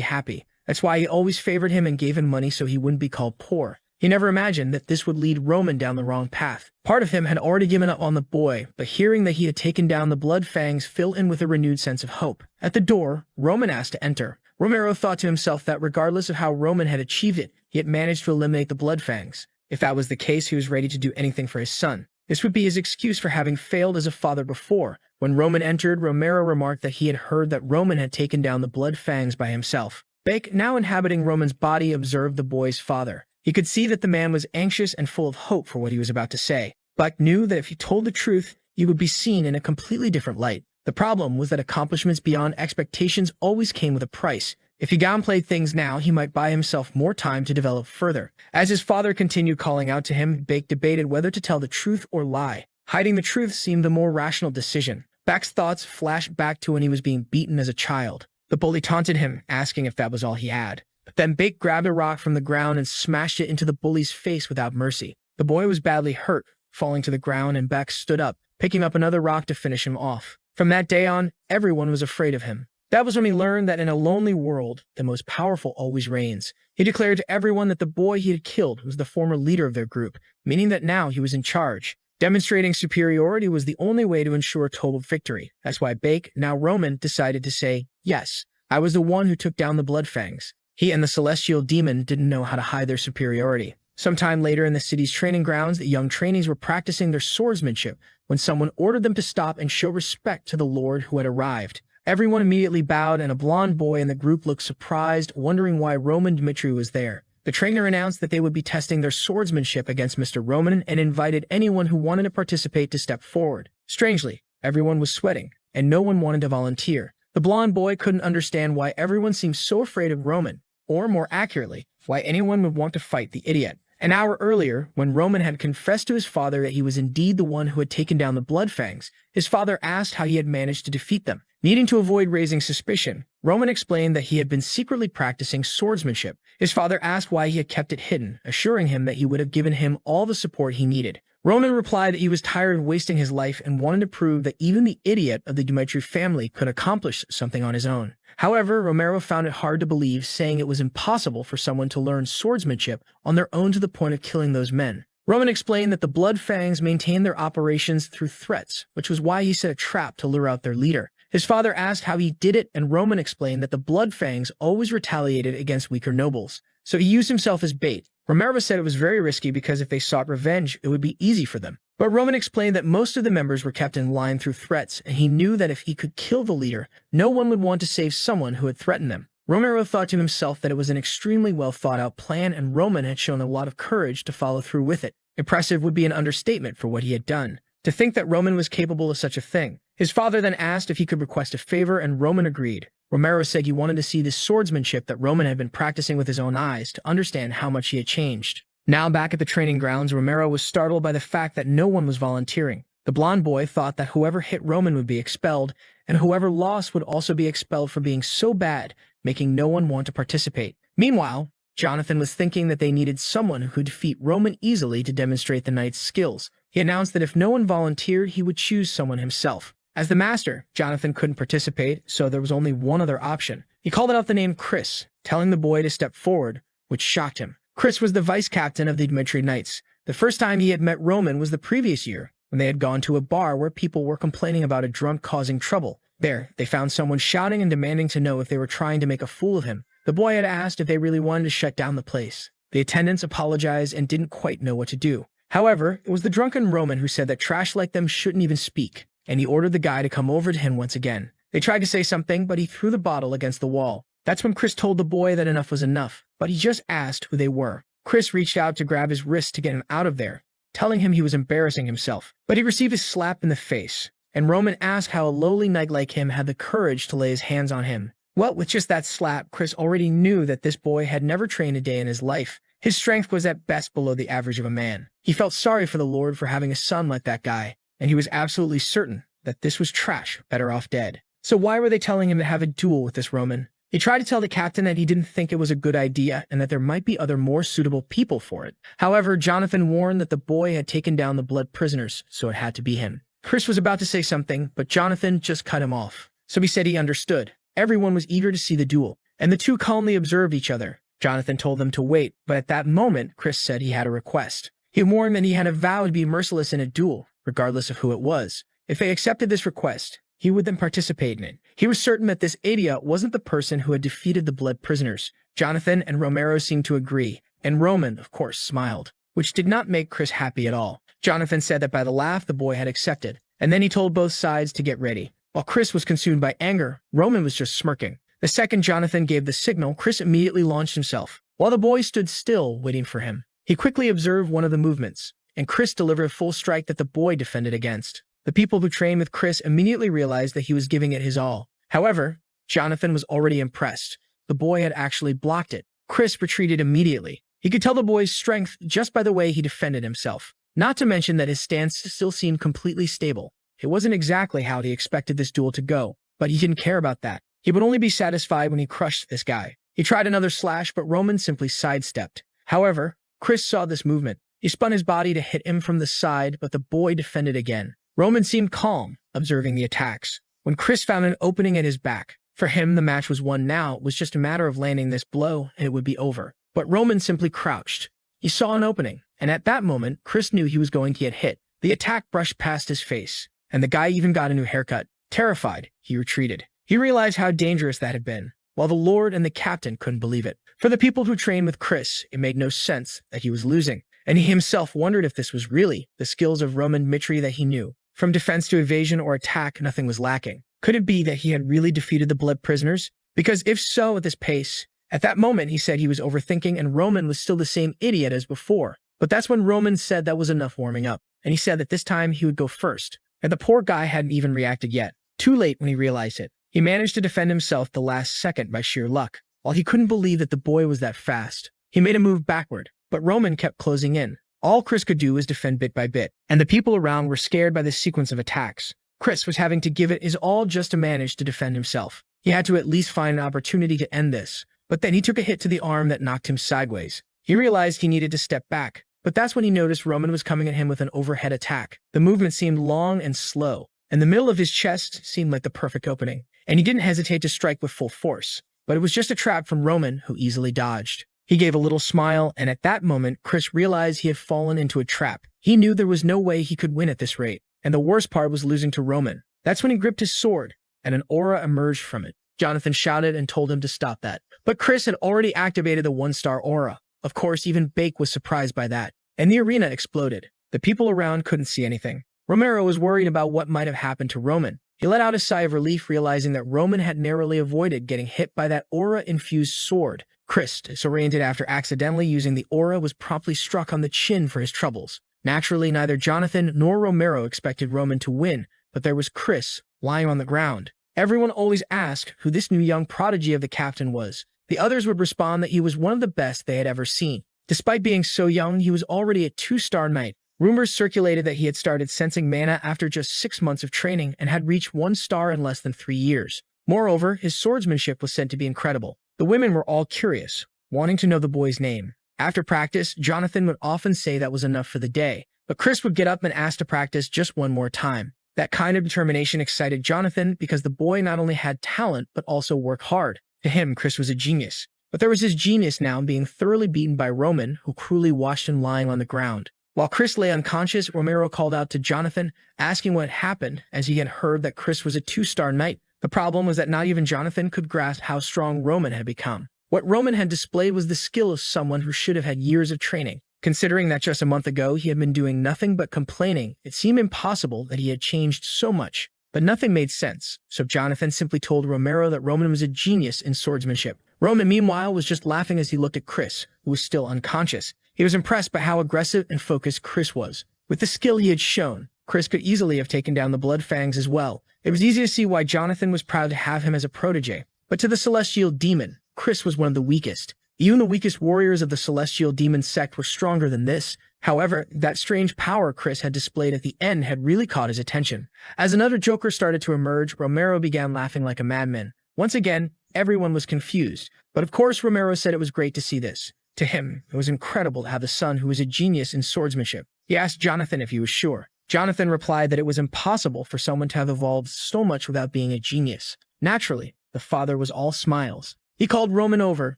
happy. That's why he always favored him and gave him money so he wouldn't be called poor. He never imagined that this would lead Roman down the wrong path. Part of him had already given up on the boy, but hearing that he had taken down the blood fangs filled him with a renewed sense of hope. At the door, Roman asked to enter. Romero thought to himself that regardless of how Roman had achieved it, he had managed to eliminate the blood fangs. If that was the case, he was ready to do anything for his son. This would be his excuse for having failed as a father before. When Roman entered, Romero remarked that he had heard that Roman had taken down the blood fangs by himself. Bake, now inhabiting Roman's body, observed the boy's father. He could see that the man was anxious and full of hope for what he was about to say. Buck knew that if he told the truth, he would be seen in a completely different light. The problem was that accomplishments beyond expectations always came with a price. If he downplayed things now, he might buy himself more time to develop further. As his father continued calling out to him, Bake debated whether to tell the truth or lie. Hiding the truth seemed the more rational decision. Back's thoughts flashed back to when he was being beaten as a child. The bully taunted him, asking if that was all he had. But then Bake grabbed a rock from the ground and smashed it into the bully's face without mercy. The boy was badly hurt, falling to the ground, and Beck stood up, picking up another rock to finish him off. From that day on, everyone was afraid of him. That was when he learned that in a lonely world, the most powerful always reigns. He declared to everyone that the boy he had killed was the former leader of their group, meaning that now he was in charge. Demonstrating superiority was the only way to ensure total victory. That's why Bake, now Roman, decided to say, "Yes, I was the one who took down the blood fangs." He and the celestial demon didn't know how to hide their superiority. Sometime later in the city's training grounds, the young trainees were practicing their swordsmanship when someone ordered them to stop and show respect to the lord who had arrived. Everyone immediately bowed, and a blonde boy in the group looked surprised, wondering why Roman Dmitri was there. The trainer announced that they would be testing their swordsmanship against Mr. Roman and invited anyone who wanted to participate to step forward. Strangely, everyone was sweating, and no one wanted to volunteer. The blonde boy couldn't understand why everyone seemed so afraid of Roman, or more accurately, why anyone would want to fight the idiot. An hour earlier, when Roman had confessed to his father that he was indeed the one who had taken down the blood fangs, his father asked how he had managed to defeat them. Needing to avoid raising suspicion, Roman explained that he had been secretly practicing swordsmanship. His father asked why he had kept it hidden, assuring him that he would have given him all the support he needed. Roman replied that he was tired of wasting his life and wanted to prove that even the idiot of the Dmitri family could accomplish something on his own. However, Romero found it hard to believe, saying it was impossible for someone to learn swordsmanship on their own to the point of killing those men. Roman explained that the Blood Fangs maintained their operations through threats, which was why he set a trap to lure out their leader. His father asked how he did it, and Roman explained that the Blood Fangs always retaliated against weaker nobles, so he used himself as bait. Romero said it was very risky because if they sought revenge, it would be easy for them. But Roman explained that most of the members were kept in line through threats, and he knew that if he could kill the leader, no one would want to save someone who had threatened them. Romero thought to himself that it was an extremely well-thought-out plan, and Roman had shown a lot of courage to follow through with it. Impressive would be an understatement for what he had done. To think that Roman was capable of such a thing. His father then asked if he could request a favor, and Roman agreed. Romero said he wanted to see the swordsmanship that Roman had been practicing with his own eyes to understand how much he had changed. Now back at the training grounds, Romero was startled by the fact that no one was volunteering. The blonde boy thought that whoever hit Roman would be expelled, and whoever lost would also be expelled for being so bad, making no one want to participate. Meanwhile, Jonathan was thinking that they needed someone who could defeat Roman easily to demonstrate the knight's skills. He announced that if no one volunteered, he would choose someone himself. As the master, Jonathan couldn't participate, so there was only one other option. He called out the name Chris, telling the boy to step forward, which shocked him. Chris was the vice-captain of the Dmitri Knights. The first time he had met Roman was the previous year, when they had gone to a bar where people were complaining about a drunk causing trouble. There, they found someone shouting and demanding to know if they were trying to make a fool of him. The boy had asked if they really wanted to shut down the place. The attendants apologized and didn't quite know what to do. However, it was the drunken Roman who said that trash like them shouldn't even speak, and he ordered the guy to come over to him once again. They tried to say something, but he threw the bottle against the wall. That's when Chris told the boy that enough was enough, but he just asked who they were. Chris reached out to grab his wrist to get him out of there, telling him he was embarrassing himself. But he received a slap in the face, and Roman asked how a lowly knight like him had the courage to lay his hands on him. Well, with just that slap, Chris already knew that this boy had never trained a day in his life. His strength was at best below the average of a man. He felt sorry for the Lord for having a son like that guy, and he was absolutely certain that this was trash, better off dead. So why were they telling him to have a duel with this Roman? He tried to tell the captain that he didn't think it was a good idea and that there might be other more suitable people for it. However, Jonathan warned that the boy had taken down the blood prisoners, so it had to be him. Chris was about to say something, but Jonathan just cut him off. So he said he understood. Everyone was eager to see the duel, and the two calmly observed each other. Jonathan told them to wait, but at that moment, Chris said he had a request. He warned that he had a vow to be merciless in a duel, regardless of who it was. If they accepted this request, he would then participate in it. He was certain that this idiot wasn't the person who had defeated the blood prisoners. Jonathan and Romero seemed to agree, and Roman, of course, smiled, which did not make Chris happy at all. Jonathan said that by the laugh the boy had accepted, and then he told both sides to get ready. While Chris was consumed by anger, Roman was just smirking. The second Jonathan gave the signal, Chris immediately launched himself, while the boy stood still, waiting for him. He quickly observed one of the movements, and Chris delivered a full strike that the boy defended against. The people who trained with Chris immediately realized that he was giving it his all. However, Jonathan was already impressed. The boy had actually blocked it. Chris retreated immediately. He could tell the boy's strength just by the way he defended himself. Not to mention that his stance still seemed completely stable. It wasn't exactly how he expected this duel to go, but he didn't care about that. He would only be satisfied when he crushed this guy. He tried another slash, but Roman simply sidestepped. However, Chris saw this movement. He spun his body to hit him from the side, but the boy defended again. Roman seemed calm, observing the attacks. When Chris found an opening at his back, for him the match was won now. It was just a matter of landing this blow, and it would be over. But Roman simply crouched. He saw an opening, and at that moment, Chris knew he was going to get hit. The attack brushed past his face, and the guy even got a new haircut. Terrified, he retreated. He realized how dangerous that had been, while the Lord and the captain couldn't believe it. For the people who trained with Chris, it made no sense that he was losing, and he himself wondered if this was really the skills of Roman Mitri that he knew. From defense to evasion or attack, nothing was lacking. Could it be that he had really defeated the blood prisoners? Because if so, at this pace, at that moment he said he was overthinking and Roman was still the same idiot as before. But that's when Roman said that was enough warming up, and he said that this time he would go first. And the poor guy hadn't even reacted yet. Too late when he realized it. He managed to defend himself the last second by sheer luck. While he couldn't believe that the boy was that fast, he made a move backward, but Roman kept closing in. All Chris could do was defend bit by bit, and the people around were scared by this sequence of attacks. Chris was having to give it his all just to manage to defend himself. He had to at least find an opportunity to end this, but then he took a hit to the arm that knocked him sideways. He realized he needed to step back, but that's when he noticed Roman was coming at him with an overhead attack. The movement seemed long and slow, and the middle of his chest seemed like the perfect opening, and he didn't hesitate to strike with full force. But it was just a trap from Roman, who easily dodged. He gave a little smile, and at that moment, Chris realized he had fallen into a trap. He knew there was no way he could win at this rate, and the worst part was losing to Roman. That's when he gripped his sword, and an aura emerged from it. Jonathan shouted and told him to stop that. But Chris had already activated the one-star aura. Of course, even Bake was surprised by that, and the arena exploded. The people around couldn't see anything. Romero was worried about what might have happened to Roman. He let out a sigh of relief, realizing that Roman had narrowly avoided getting hit by that aura-infused sword. Chris, disoriented after accidentally using the aura, was promptly struck on the chin for his troubles. Naturally, neither Jonathan nor Romero expected Roman to win, but there was Chris, lying on the ground. Everyone always asked who this new young prodigy of the captain was. The others would respond that he was one of the best they had ever seen. Despite being so young, he was already a 2-star knight. Rumors circulated that he had started sensing mana after just 6 months of training and had reached 1 star in less than 3 years. Moreover, his swordsmanship was said to be incredible. The women were all curious, wanting to know the boy's name. After practice, Jonathan would often say that was enough for the day, but Chris would get up and ask to practice just one more time. That kind of determination excited Jonathan because the boy not only had talent but also worked hard. To him, Chris was a genius. But there was his genius now being thoroughly beaten by Roman, who cruelly watched him lying on the ground. While Chris lay unconscious, Romero called out to Jonathan, asking what happened as he had heard that Chris was a 2-star knight. The problem was that not even Jonathan could grasp how strong Roman had become. What Roman had displayed was the skill of someone who should have had years of training. Considering that just a month ago he had been doing nothing but complaining, it seemed impossible that he had changed so much. But nothing made sense, so Jonathan simply told Romero that Roman was a genius in swordsmanship. Roman, meanwhile, was just laughing as he looked at Chris, who was still unconscious. He was impressed by how aggressive and focused Chris was. With the skill he had shown, Chris could easily have taken down the Blood Fangs as well. It was easy to see why Jonathan was proud to have him as a protege. But to the Celestial Demon, Chris was one of the weakest. Even the weakest warriors of the Celestial Demon sect were stronger than this. However, that strange power Chris had displayed at the end had really caught his attention. As another Joker started to emerge, Romero began laughing like a madman. Once again, everyone was confused. But of course, Romero said it was great to see this. To him, it was incredible to have a son who was a genius in swordsmanship. He asked Jonathan if he was sure. Jonathan replied that it was impossible for someone to have evolved so much without being a genius. Naturally, the father was all smiles. He called Roman over,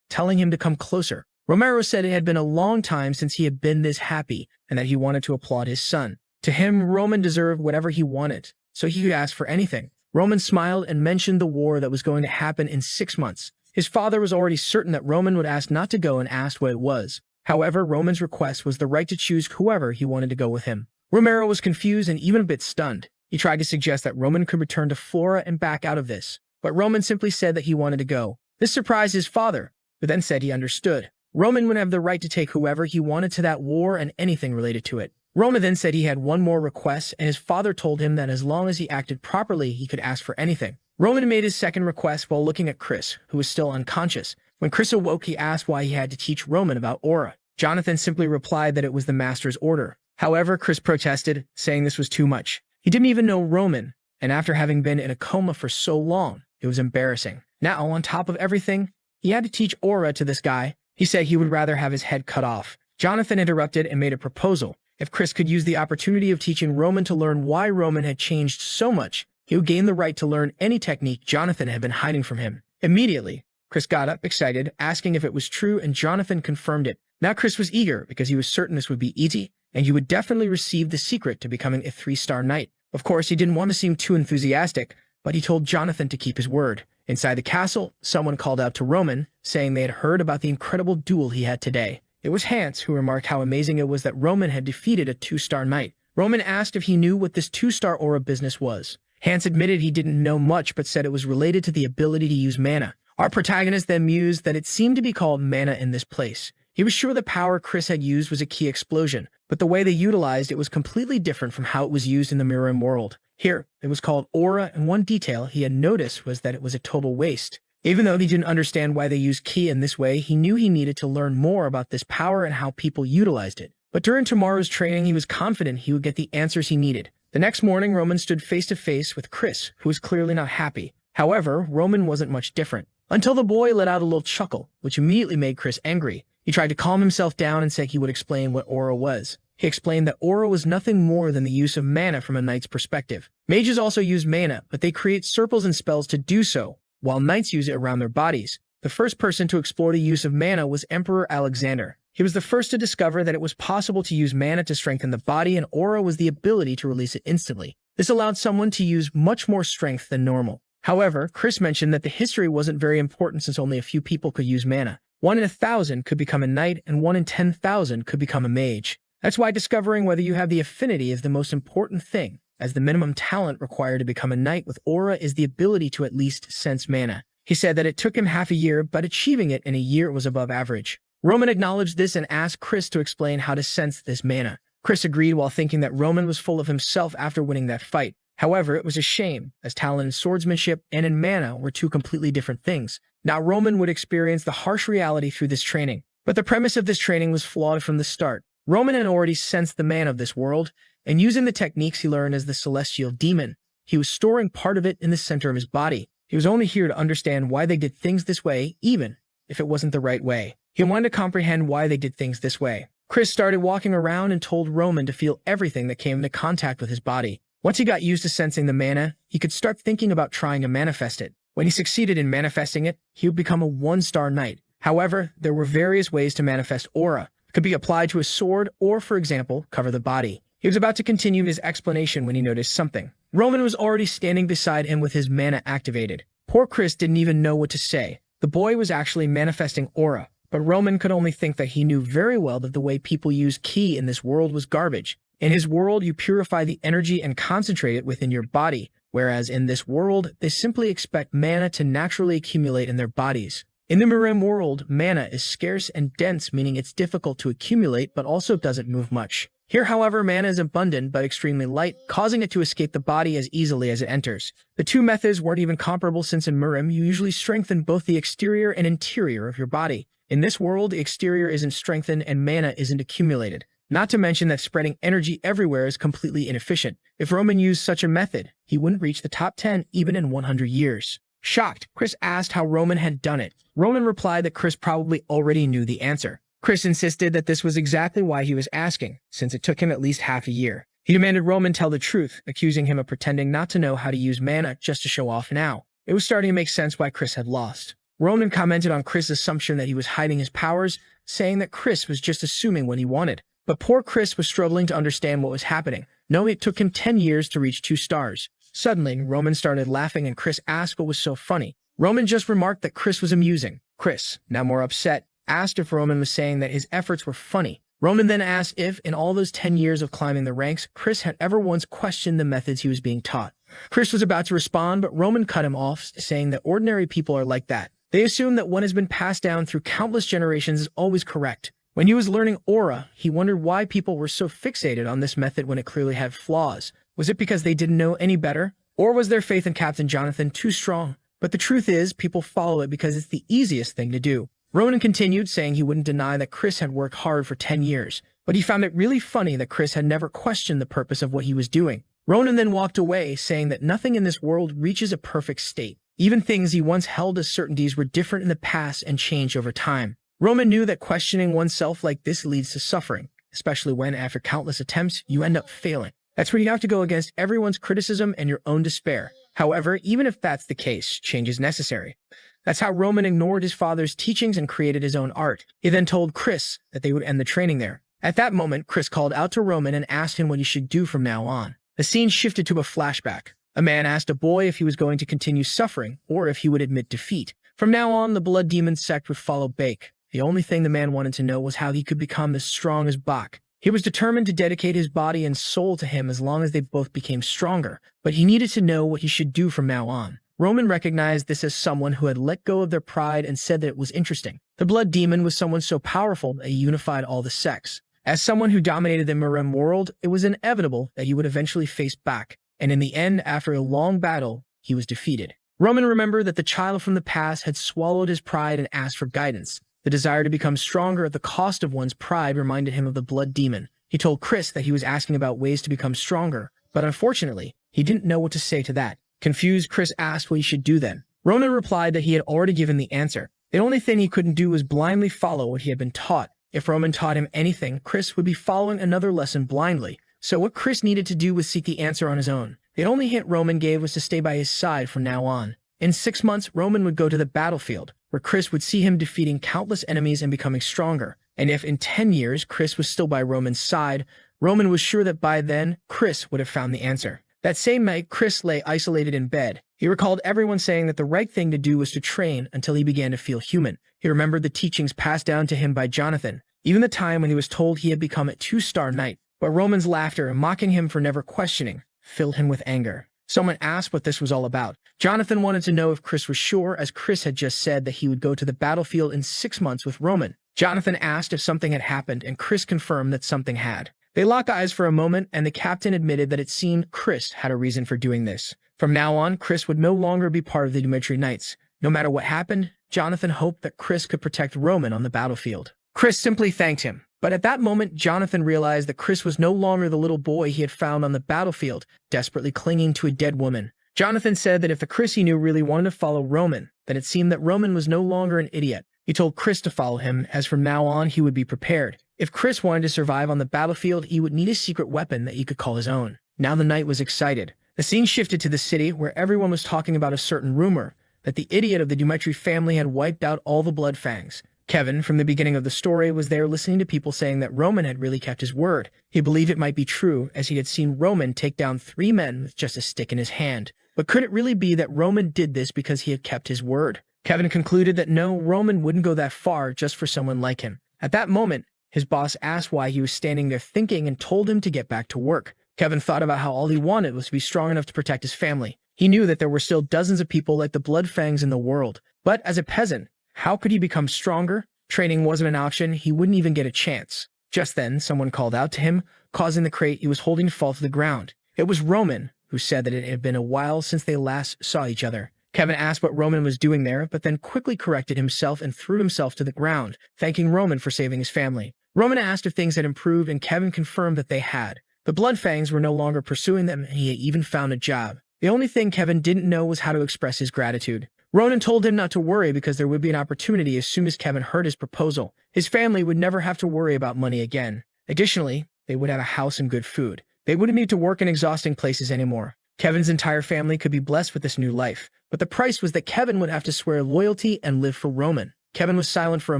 telling him to come closer. Romero said it had been a long time since he had been this happy and that he wanted to applaud his son. To him, Roman deserved whatever he wanted, so he could ask for anything. Roman smiled and mentioned the war that was going to happen in 6 months. His father was already certain that Roman would ask not to go and asked what it was. However, Roman's request was the right to choose whoever he wanted to go with him. Romero was confused and even a bit stunned. He tried to suggest that Roman could return to Flora and back out of this, but Roman simply said that he wanted to go. This surprised his father, who then said he understood. Roman would have the right to take whoever he wanted to that war and anything related to it. Roman then said he had one more request, and his father told him that as long as he acted properly, he could ask for anything. Roman made his second request while looking at Chris, who was still unconscious. When Chris awoke, he asked why he had to teach Roman about aura. Jonathan simply replied that it was the master's order. However, Chris protested, saying this was too much. He didn't even know Roman, and after having been in a coma for so long, it was embarrassing. Now, on top of everything, he had to teach aura to this guy. He said he would rather have his head cut off. Jonathan interrupted and made a proposal. If Chris could use the opportunity of teaching Roman to learn why Roman had changed so much, he would gain the right to learn any technique Jonathan had been hiding from him. Immediately, Chris got up, excited, asking if it was true, and Jonathan confirmed it. Now Chris was eager because he was certain this would be easy, and he would definitely receive the secret to becoming a 3-star knight. Of course, he didn't want to seem too enthusiastic, but he told Jonathan to keep his word. Inside the castle, someone called out to Roman, saying they had heard about the incredible duel he had today. It was Hans who remarked how amazing it was that Roman had defeated a 2-star knight. Roman asked if he knew what this 2-star aura business was. Hans admitted he didn't know much but said it was related to the ability to use mana. Our protagonist then mused that it seemed to be called mana in this place. He was sure the power Chris had used was a key explosion, but the way they utilized it was completely different from how it was used in the mirror world. Here, it was called aura, and one detail he had noticed was that it was a total waste. Even though he didn't understand why they used ki in this way, he knew he needed to learn more about this power and how people utilized it. But during tomorrow's training, he was confident he would get the answers he needed. The next morning, Roman stood face to face with Chris, who was clearly not happy. However, Roman wasn't much different, until the boy let out a little chuckle, which immediately made Chris angry. He tried to calm himself down and said he would explain what aura was. He explained that aura was nothing more than the use of mana from a knight's perspective. Mages also use mana, but they create circles and spells to do so, while knights use it around their bodies. The first person to explore the use of mana was Emperor Alexander. He was the first to discover that it was possible to use mana to strengthen the body, and aura was the ability to release it instantly. This allowed someone to use much more strength than normal. However, Chris mentioned that the history wasn't very important since only a few people could use mana. 1 in 1,000 could become a knight, and 1 in 10,000 could become a mage. That's why discovering whether you have the affinity is the most important thing, as the minimum talent required to become a knight with aura is the ability to at least sense mana. He said that it took him half a year, but achieving it in a year was above average. Roman acknowledged this and asked Chris to explain how to sense this mana. Chris agreed while thinking that Roman was full of himself after winning that fight. However, it was a shame, as talent in swordsmanship and in mana were two completely different things. Now Roman would experience the harsh reality through this training. But the premise of this training was flawed from the start. Roman had already sensed the mana of this world, and using the techniques he learned as the celestial demon, he was storing part of it in the center of his body. He was only here to understand why they did things this way, even if it wasn't the right way. He wanted to comprehend why they did things this way. Chris started walking around and told Roman to feel everything that came into contact with his body. Once he got used to sensing the mana, he could start thinking about trying to manifest it. When he succeeded in manifesting it, he would become a 1-star knight. However, there were various ways to manifest aura. It could be applied to a sword or, for example, cover the body. He was about to continue his explanation when he noticed something. Roman was already standing beside him with his mana activated. Poor Chris didn't even know what to say. The boy was actually manifesting aura, but Roman could only think that he knew very well that the way people use ki in this world was garbage. In his world, you purify the energy and concentrate it within your body, whereas in this world, they simply expect mana to naturally accumulate in their bodies. In the Mirim world, mana is scarce and dense, meaning it's difficult to accumulate but also doesn't move much. Here, however, mana is abundant but extremely light, causing it to escape the body as easily as it enters. The two methods weren't even comparable since in Mirim, you usually strengthen both the exterior and interior of your body. In this world, the exterior isn't strengthened and mana isn't accumulated. Not to mention that spreading energy everywhere is completely inefficient. If Roman used such a method, he wouldn't reach the top 10 even in 100 years. Shocked, Chris asked how Roman had done it. Roman replied that Chris probably already knew the answer. Chris insisted that this was exactly why he was asking, since it took him at least half a year. He demanded Roman tell the truth, accusing him of pretending not to know how to use mana just to show off now. It was starting to make sense why Chris had lost. Roman commented on Chris' assumption that he was hiding his powers, saying that Chris was just assuming what he wanted. But poor Chris was struggling to understand what was happening, knowing it took him 10 years to reach 2 stars. Suddenly, Roman started laughing and Chris asked what was so funny. Roman just remarked that Chris was amusing. Chris, now more upset, asked if Roman was saying that his efforts were funny. Roman then asked if, in all those 10 years of climbing the ranks, Chris had ever once questioned the methods he was being taught. Chris was about to respond, but Roman cut him off, saying that ordinary people are like that. They assume that what has been passed down through countless generations is always correct. When he was learning aura, he wondered why people were so fixated on this method when it clearly had flaws. Was it because they didn't know any better? Or was their faith in Captain Jonathan too strong? But the truth is, people follow it because it's the easiest thing to do. Ronan continued, saying he wouldn't deny that Chris had worked hard for 10 years, but he found it really funny that Chris had never questioned the purpose of what he was doing. Ronan then walked away, saying that nothing in this world reaches a perfect state. Even things he once held as certainties were different in the past and changed over time. Roman knew that questioning oneself like this leads to suffering, especially when, after countless attempts, you end up failing. That's where you have to go against everyone's criticism and your own despair. However, even if that's the case, change is necessary. That's how Roman ignored his father's teachings and created his own art. He then told Chris that they would end the training there. At that moment, Chris called out to Roman and asked him what he should do from now on. The scene shifted to a flashback. A man asked a boy if he was going to continue suffering or if he would admit defeat. From now on, the Blood Demon sect would follow Bake. The only thing the man wanted to know was how he could become as strong as Bak. He was determined to dedicate his body and soul to him as long as they both became stronger, but he needed to know what he should do from now on. Roman recognized this as someone who had let go of their pride and said that it was interesting. The Blood Demon was someone so powerful that he unified all the sects. As someone who dominated the Miram world, it was inevitable that he would eventually face Bak, and in the end, after a long battle, he was defeated. Roman remembered that the child from the past had swallowed his pride and asked for guidance. The desire to become stronger at the cost of one's pride reminded him of the Blood Demon. He told Chris that he was asking about ways to become stronger, but unfortunately, he didn't know what to say to that. Confused, Chris asked what he should do then. Ronan replied that he had already given the answer. The only thing he couldn't do was blindly follow what he had been taught. If Roman taught him anything, Chris would be following another lesson blindly. So what Chris needed to do was seek the answer on his own. The only hint Roman gave was to stay by his side from now on. In 6 months, Roman would go to the battlefield, where Chris would see him defeating countless enemies and becoming stronger. And if in 10 years Chris was still by Roman's side, Roman was sure that by then, Chris would have found the answer. That same night, Chris lay isolated in bed. He recalled everyone saying that the right thing to do was to train until he began to feel human. He remembered the teachings passed down to him by Jonathan, even the time when he was told he had become a 2-star knight. But Roman's laughter, mocking him for never questioning, filled him with anger. Someone asked what this was all about. Jonathan wanted to know if Chris was sure, as Chris had just said that he would go to the battlefield in 6 months with Roman. Jonathan asked if something had happened, and Chris confirmed that something had. They locked eyes for a moment, and the captain admitted that it seemed Chris had a reason for doing this. From now on, Chris would no longer be part of the Dmitri Knights. No matter what happened, Jonathan hoped that Chris could protect Roman on the battlefield. Chris simply thanked him. But at that moment, Jonathan realized that Chris was no longer the little boy he had found on the battlefield, desperately clinging to a dead woman. Jonathan said that if the Chris he knew really wanted to follow Roman, then it seemed that Roman was no longer an idiot. He told Chris to follow him, as from now on he would be prepared. If Chris wanted to survive on the battlefield, he would need a secret weapon that he could call his own. Now the knight was excited. The scene shifted to the city, where everyone was talking about a certain rumor that the idiot of the Dmitri family had wiped out all the blood fangs. Kevin, from the beginning of the story, was there listening to people saying that Roman had really kept his word. He believed it might be true, as he had seen Roman take down 3 men with just a stick in his hand. But could it really be that Roman did this because he had kept his word? Kevin concluded that no, Roman wouldn't go that far just for someone like him. At that moment, his boss asked why he was standing there thinking and told him to get back to work. Kevin thought about how all he wanted was to be strong enough to protect his family. He knew that there were still dozens of people like the Bloodfangs in the world. But as a peasant, how could he become stronger? Training wasn't an option. He wouldn't even get a chance. Just then, someone called out to him, causing the crate he was holding to fall to the ground. It was Roman, who said that it had been a while since they last saw each other. Kevin asked what Roman was doing there, but then quickly corrected himself and threw himself to the ground, thanking Roman for saving his family. Roman asked if things had improved, and Kevin confirmed that they had. The Bloodfangs were no longer pursuing them, and he had even found a job. The only thing Kevin didn't know was how to express his gratitude. Ronan told him not to worry because there would be an opportunity as soon as Kevin heard his proposal. His family would never have to worry about money again. Additionally, they would have a house and good food. They wouldn't need to work in exhausting places anymore. Kevin's entire family could be blessed with this new life, but the price was that Kevin would have to swear loyalty and live for Roman. Kevin was silent for a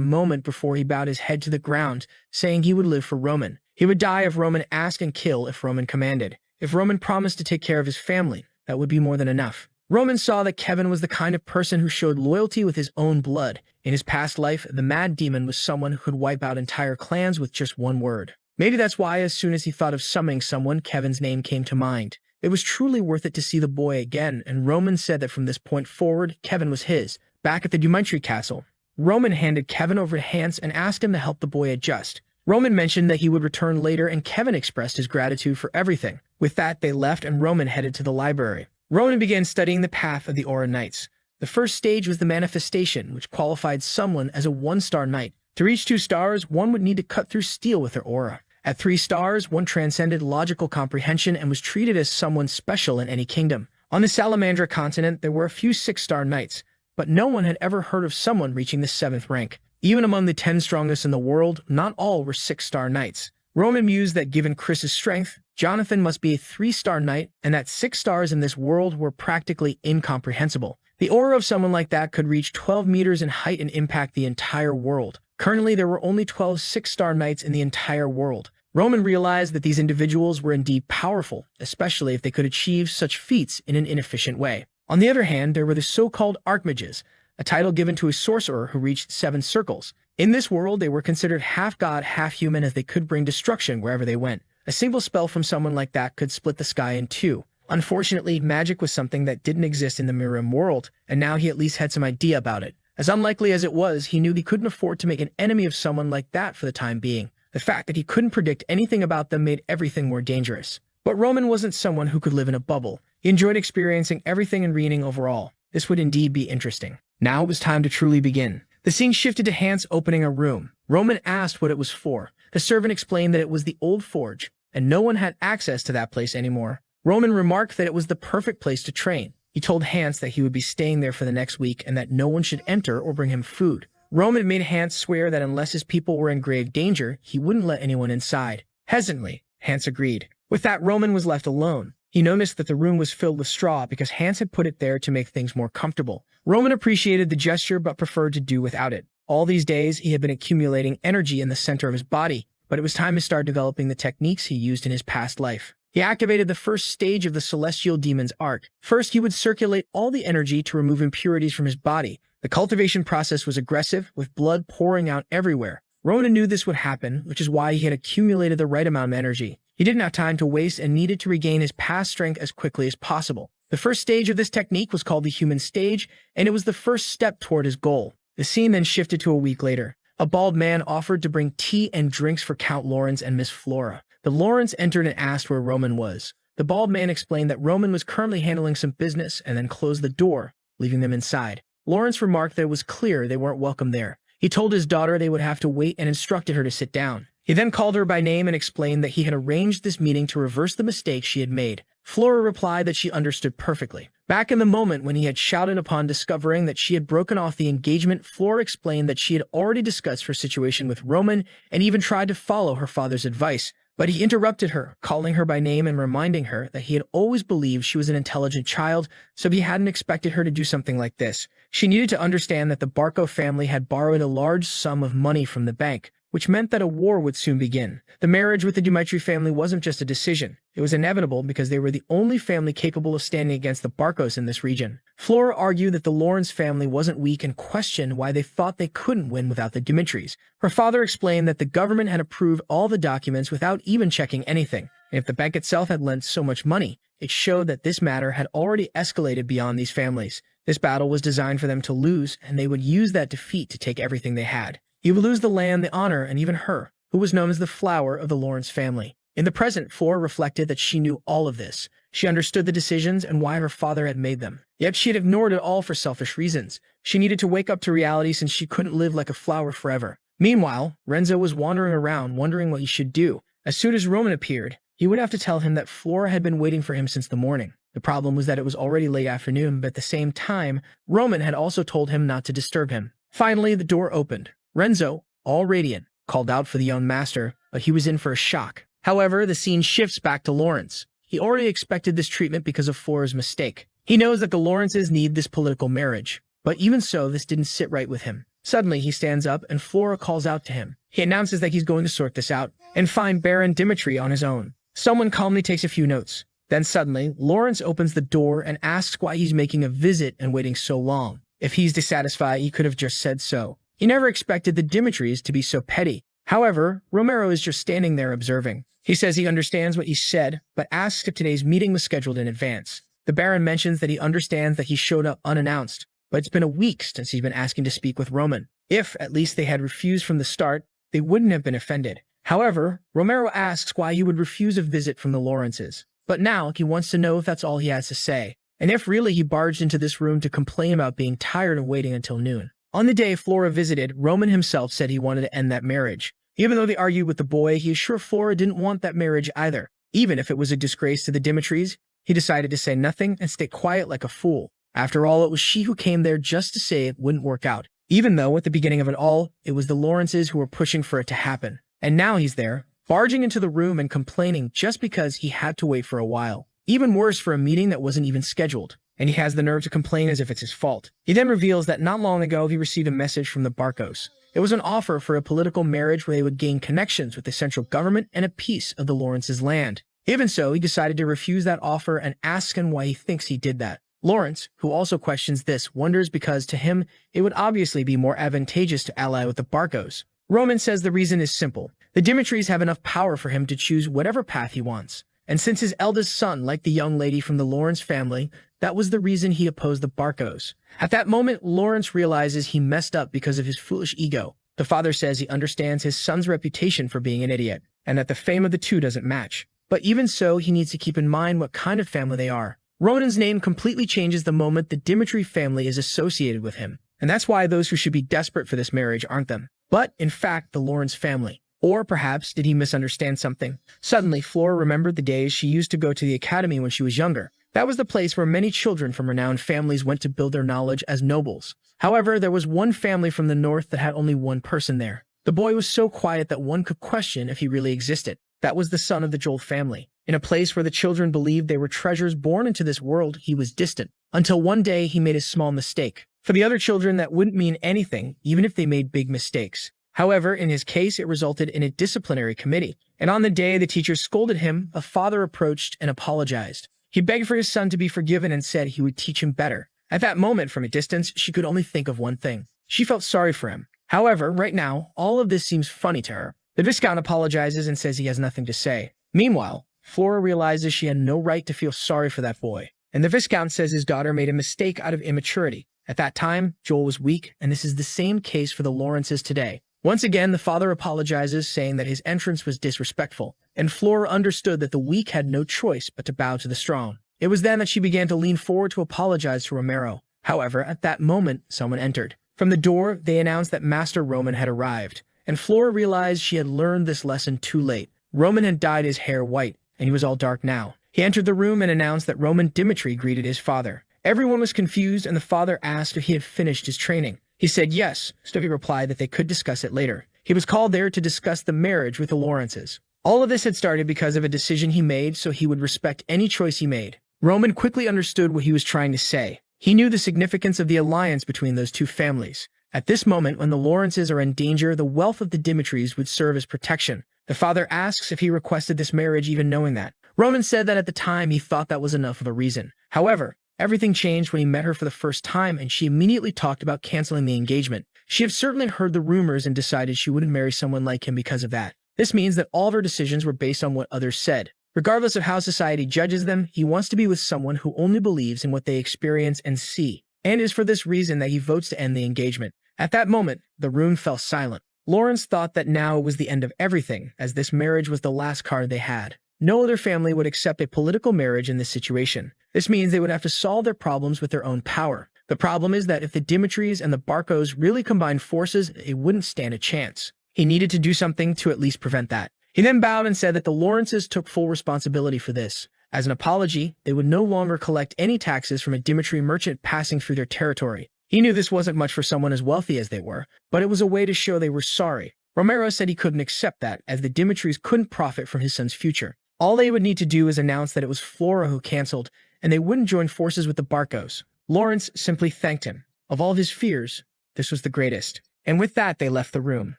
moment before he bowed his head to the ground, saying he would live for Roman. He would die if Roman asked and kill if Roman commanded. If Roman promised to take care of his family, that would be more than enough. Roman saw that Kevin was the kind of person who showed loyalty with his own blood. In his past life, the Mad Demon was someone who could wipe out entire clans with just one word. Maybe that's why as soon as he thought of summoning someone, Kevin's name came to mind. It was truly worth it to see the boy again, and Roman said that from this point forward, Kevin was his. Back at the Dumitry Castle, Roman handed Kevin over to Hans and asked him to help the boy adjust. Roman mentioned that he would return later, and Kevin expressed his gratitude for everything. With that, they left, and Roman headed to the library. Roman began studying the path of the Aura Knights. The first stage was the manifestation, which qualified someone as a 1-star knight. To reach 2 stars, one would need to cut through steel with their aura. At 3 stars, one transcended logical comprehension and was treated as someone special in any kingdom. On the Salamandra continent, there were a few 6-star knights, but no one had ever heard of someone reaching the 7th rank. Even among the 10 strongest in the world, not all were 6-star knights. Roman mused that given Chris's strength, Jonathan must be a 3-star knight, and that 6 stars in this world were practically incomprehensible. The aura of someone like that could reach 12 meters in height and impact the entire world. Currently, there were only 12 6-star knights in the entire world. Roman realized that these individuals were indeed powerful, especially if they could achieve such feats in an inefficient way. On the other hand, there were the so-called Archmages, a title given to a sorcerer who reached 7 circles. In this world, they were considered half-god, half-human, as they could bring destruction wherever they went. A single spell from someone like that could split the sky in 2. Unfortunately, magic was something that didn't exist in the Mirim world, and now he at least had some idea about it. As unlikely as it was, he knew he couldn't afford to make an enemy of someone like that for the time being. The fact that he couldn't predict anything about them made everything more dangerous. But Roman wasn't someone who could live in a bubble. He enjoyed experiencing everything and reading overall. This would indeed be interesting. Now it was time to truly begin. The scene shifted to Hans opening a room. Roman asked what it was for. The servant explained that it was the old forge, and no one had access to that place anymore. Roman remarked that it was the perfect place to train. He told Hans that he would be staying there for the next week and that no one should enter or bring him food. Roman made Hans swear that unless his people were in grave danger, he wouldn't let anyone inside. Hesitantly, Hans agreed. With that, Roman was left alone. He noticed that the room was filled with straw because Hans had put it there to make things more comfortable. Roman appreciated the gesture but preferred to do without it. All these days, he had been accumulating energy in the center of his body, but it was time to start developing the techniques he used in his past life. He activated the first stage of the Celestial Demon's Art. First, he would circulate all the energy to remove impurities from his body. The cultivation process was aggressive, with blood pouring out everywhere. Ronan knew this would happen, which is why he had accumulated the right amount of energy. He didn't have time to waste and needed to regain his past strength as quickly as possible. The first stage of this technique was called the human stage, and it was the first step toward his goal. The scene then shifted to a week later. A bald man offered to bring tea and drinks for Count Lawrence and Miss Flora. The Lawrence entered and asked where Roman was. The bald man explained that Roman was currently handling some business and then closed the door, leaving them inside. Lawrence remarked that it was clear they weren't welcome there. He told his daughter they would have to wait and instructed her to sit down. He then called her by name and explained that he had arranged this meeting to reverse the mistake she had made. Flora replied that she understood perfectly. Back in the moment when he had shouted upon discovering that she had broken off the engagement, Flora explained that she had already discussed her situation with Roman and even tried to follow her father's advice. But he interrupted her, calling her by name and reminding her that he had always believed she was an intelligent child, so he hadn't expected her to do something like this. She needed to understand that the Barco family had borrowed a large sum of money from the bank, which meant that a war would soon begin. The marriage with the Dumitry family wasn't just a decision. It was inevitable because they were the only family capable of standing against the Barcos in this region. Flora argued that the Lawrence family wasn't weak and questioned why they thought they couldn't win without the Dumitrys. Her father explained that the government had approved all the documents without even checking anything. And if the bank itself had lent so much money, it showed that this matter had already escalated beyond these families. This battle was designed for them to lose, and they would use that defeat to take everything they had. He would lose the land, the honor, and even her, who was known as the flower of the Lawrence family. In the present, Flora reflected that she knew all of this. She understood the decisions and why her father had made them. Yet she had ignored it all for selfish reasons. She needed to wake up to reality since she couldn't live like a flower forever. Meanwhile, Renzo was wandering around, wondering what he should do. As soon as Roman appeared, he would have to tell him that Flora had been waiting for him since the morning. The problem was that it was already late afternoon, but at the same time, Roman had also told him not to disturb him. Finally, the door opened. Renzo, all radiant, called out for the young master, but he was in for a shock. However, the scene shifts back to Lawrence. He already expected this treatment because of Flora's mistake. He knows that the Lawrences need this political marriage, but even so, this didn't sit right with him. Suddenly, he stands up and Flora calls out to him. He announces that he's going to sort this out and find Baron Dimitri on his own. Someone calmly takes a few notes. Then suddenly, Lawrence opens the door and asks why he's making a visit and waiting so long. If he's dissatisfied, he could have just said so. He never expected the Dimitris to be so petty. However, Romero is just standing there observing. He says he understands what he said, but asks if today's meeting was scheduled in advance. The Baron mentions that he understands that he showed up unannounced, but it's been a week since he's been asking to speak with Roman. If, at least, they had refused from the start, they wouldn't have been offended. However, Romero asks why he would refuse a visit from the Lawrences. But now, he wants to know if that's all he has to say, and if really he barged into this room to complain about being tired of waiting until noon. On the day Flora visited, Roman himself said he wanted to end that marriage. Even though they argued with the boy, he is sure Flora didn't want that marriage either. Even if it was a disgrace to the Dimitris, he decided to say nothing and stay quiet like a fool. After all, it was she who came there just to say it wouldn't work out. Even though, at the beginning of it all, it was the Lawrences who were pushing for it to happen. And now he's there, barging into the room and complaining just because he had to wait for a while. Even worse, for a meeting that wasn't even scheduled. And he has the nerve to complain as if it's his fault. He then reveals that not long ago he received a message from the Barcos. It was an offer for a political marriage where they would gain connections with the central government and a piece of the Lawrence's land. Even so, he decided to refuse that offer and asks him why he thinks he did that. Lawrence, who also questions this, wonders because to him, it would obviously be more advantageous to ally with the Barcos. Roman says the reason is simple. The Dimitris have enough power for him to choose whatever path he wants. And since his eldest son liked the young lady from the Lawrence family, that was the reason he opposed the Barcos. At that moment, Lawrence realizes he messed up because of his foolish ego. The father says he understands his son's reputation for being an idiot, and that the fame of the two doesn't match. But even so, he needs to keep in mind what kind of family they are. Roman's name completely changes the moment the Dimitri family is associated with him. And that's why those who should be desperate for this marriage aren't them, but, in fact, the Lawrence family. Or perhaps did he misunderstand something? Suddenly, Flora remembered the days she used to go to the academy when she was younger. That was the place where many children from renowned families went to build their knowledge as nobles. However, there was one family from the north that had only one person there. The boy was so quiet that one could question if he really existed. That was the son of the Joel family. In a place where the children believed they were treasures born into this world, he was distant. Until one day, he made a small mistake. For the other children, that wouldn't mean anything, even if they made big mistakes. However, in his case, it resulted in a disciplinary committee. And on the day the teacher scolded him, a father approached and apologized. He begged for his son to be forgiven and said he would teach him better. At that moment, from a distance, she could only think of one thing. She felt sorry for him. However, right now, all of this seems funny to her. The Viscount apologizes and says he has nothing to say. Meanwhile, Flora realizes she had no right to feel sorry for that boy. And the Viscount says his daughter made a mistake out of immaturity. At that time, Joel was weak, and this is the same case for the Lawrences today. Once again, the father apologizes, saying that his entrance was disrespectful, and Flora understood that the weak had no choice but to bow to the strong. It was then that she began to lean forward to apologize to Romero. However, at that moment, someone entered. From the door, they announced that Master Roman had arrived, and Flora realized she had learned this lesson too late. Roman had dyed his hair white, and he was all dark now. He entered the room and announced that Roman Dimitri greeted his father. Everyone was confused, and the father asked if he had finished his training. He said yes, so he replied that they could discuss it later. He was called there to discuss the marriage with the Lawrences. All of this had started because of a decision he made, so he would respect any choice he made. Roman quickly understood what he was trying to say. He knew the significance of the alliance between those two families. At this moment, when the Lawrences are in danger, the wealth of the Dimitris would serve as protection. The father asks if he requested this marriage even knowing that. Roman said that at the time he thought that was enough of a reason. However, everything changed when he met her for the first time, and she immediately talked about canceling the engagement. She had certainly heard the rumors and decided she wouldn't marry someone like him because of that. This means that all of her decisions were based on what others said. Regardless of how society judges them, he wants to be with someone who only believes in what they experience and see. And it is for this reason that he votes to end the engagement. At that moment, the room fell silent. Lawrence thought that now it was the end of everything, as this marriage was the last card they had. No other family would accept a political marriage in this situation. This means they would have to solve their problems with their own power. The problem is that if the Dimitris and the Barcos really combined forces, it wouldn't stand a chance. He needed to do something to at least prevent that. He then bowed and said that the Lawrences took full responsibility for this. As an apology, they would no longer collect any taxes from a Dimitri merchant passing through their territory. He knew this wasn't much for someone as wealthy as they were, but it was a way to show they were sorry. Romero said he couldn't accept that, as the Dimitris couldn't profit from his son's future. All they would need to do is announce that it was Flora who canceled, and they wouldn't join forces with the Barcos. Lawrence simply thanked him. Of all his fears, this was the greatest. And with that, they left the room.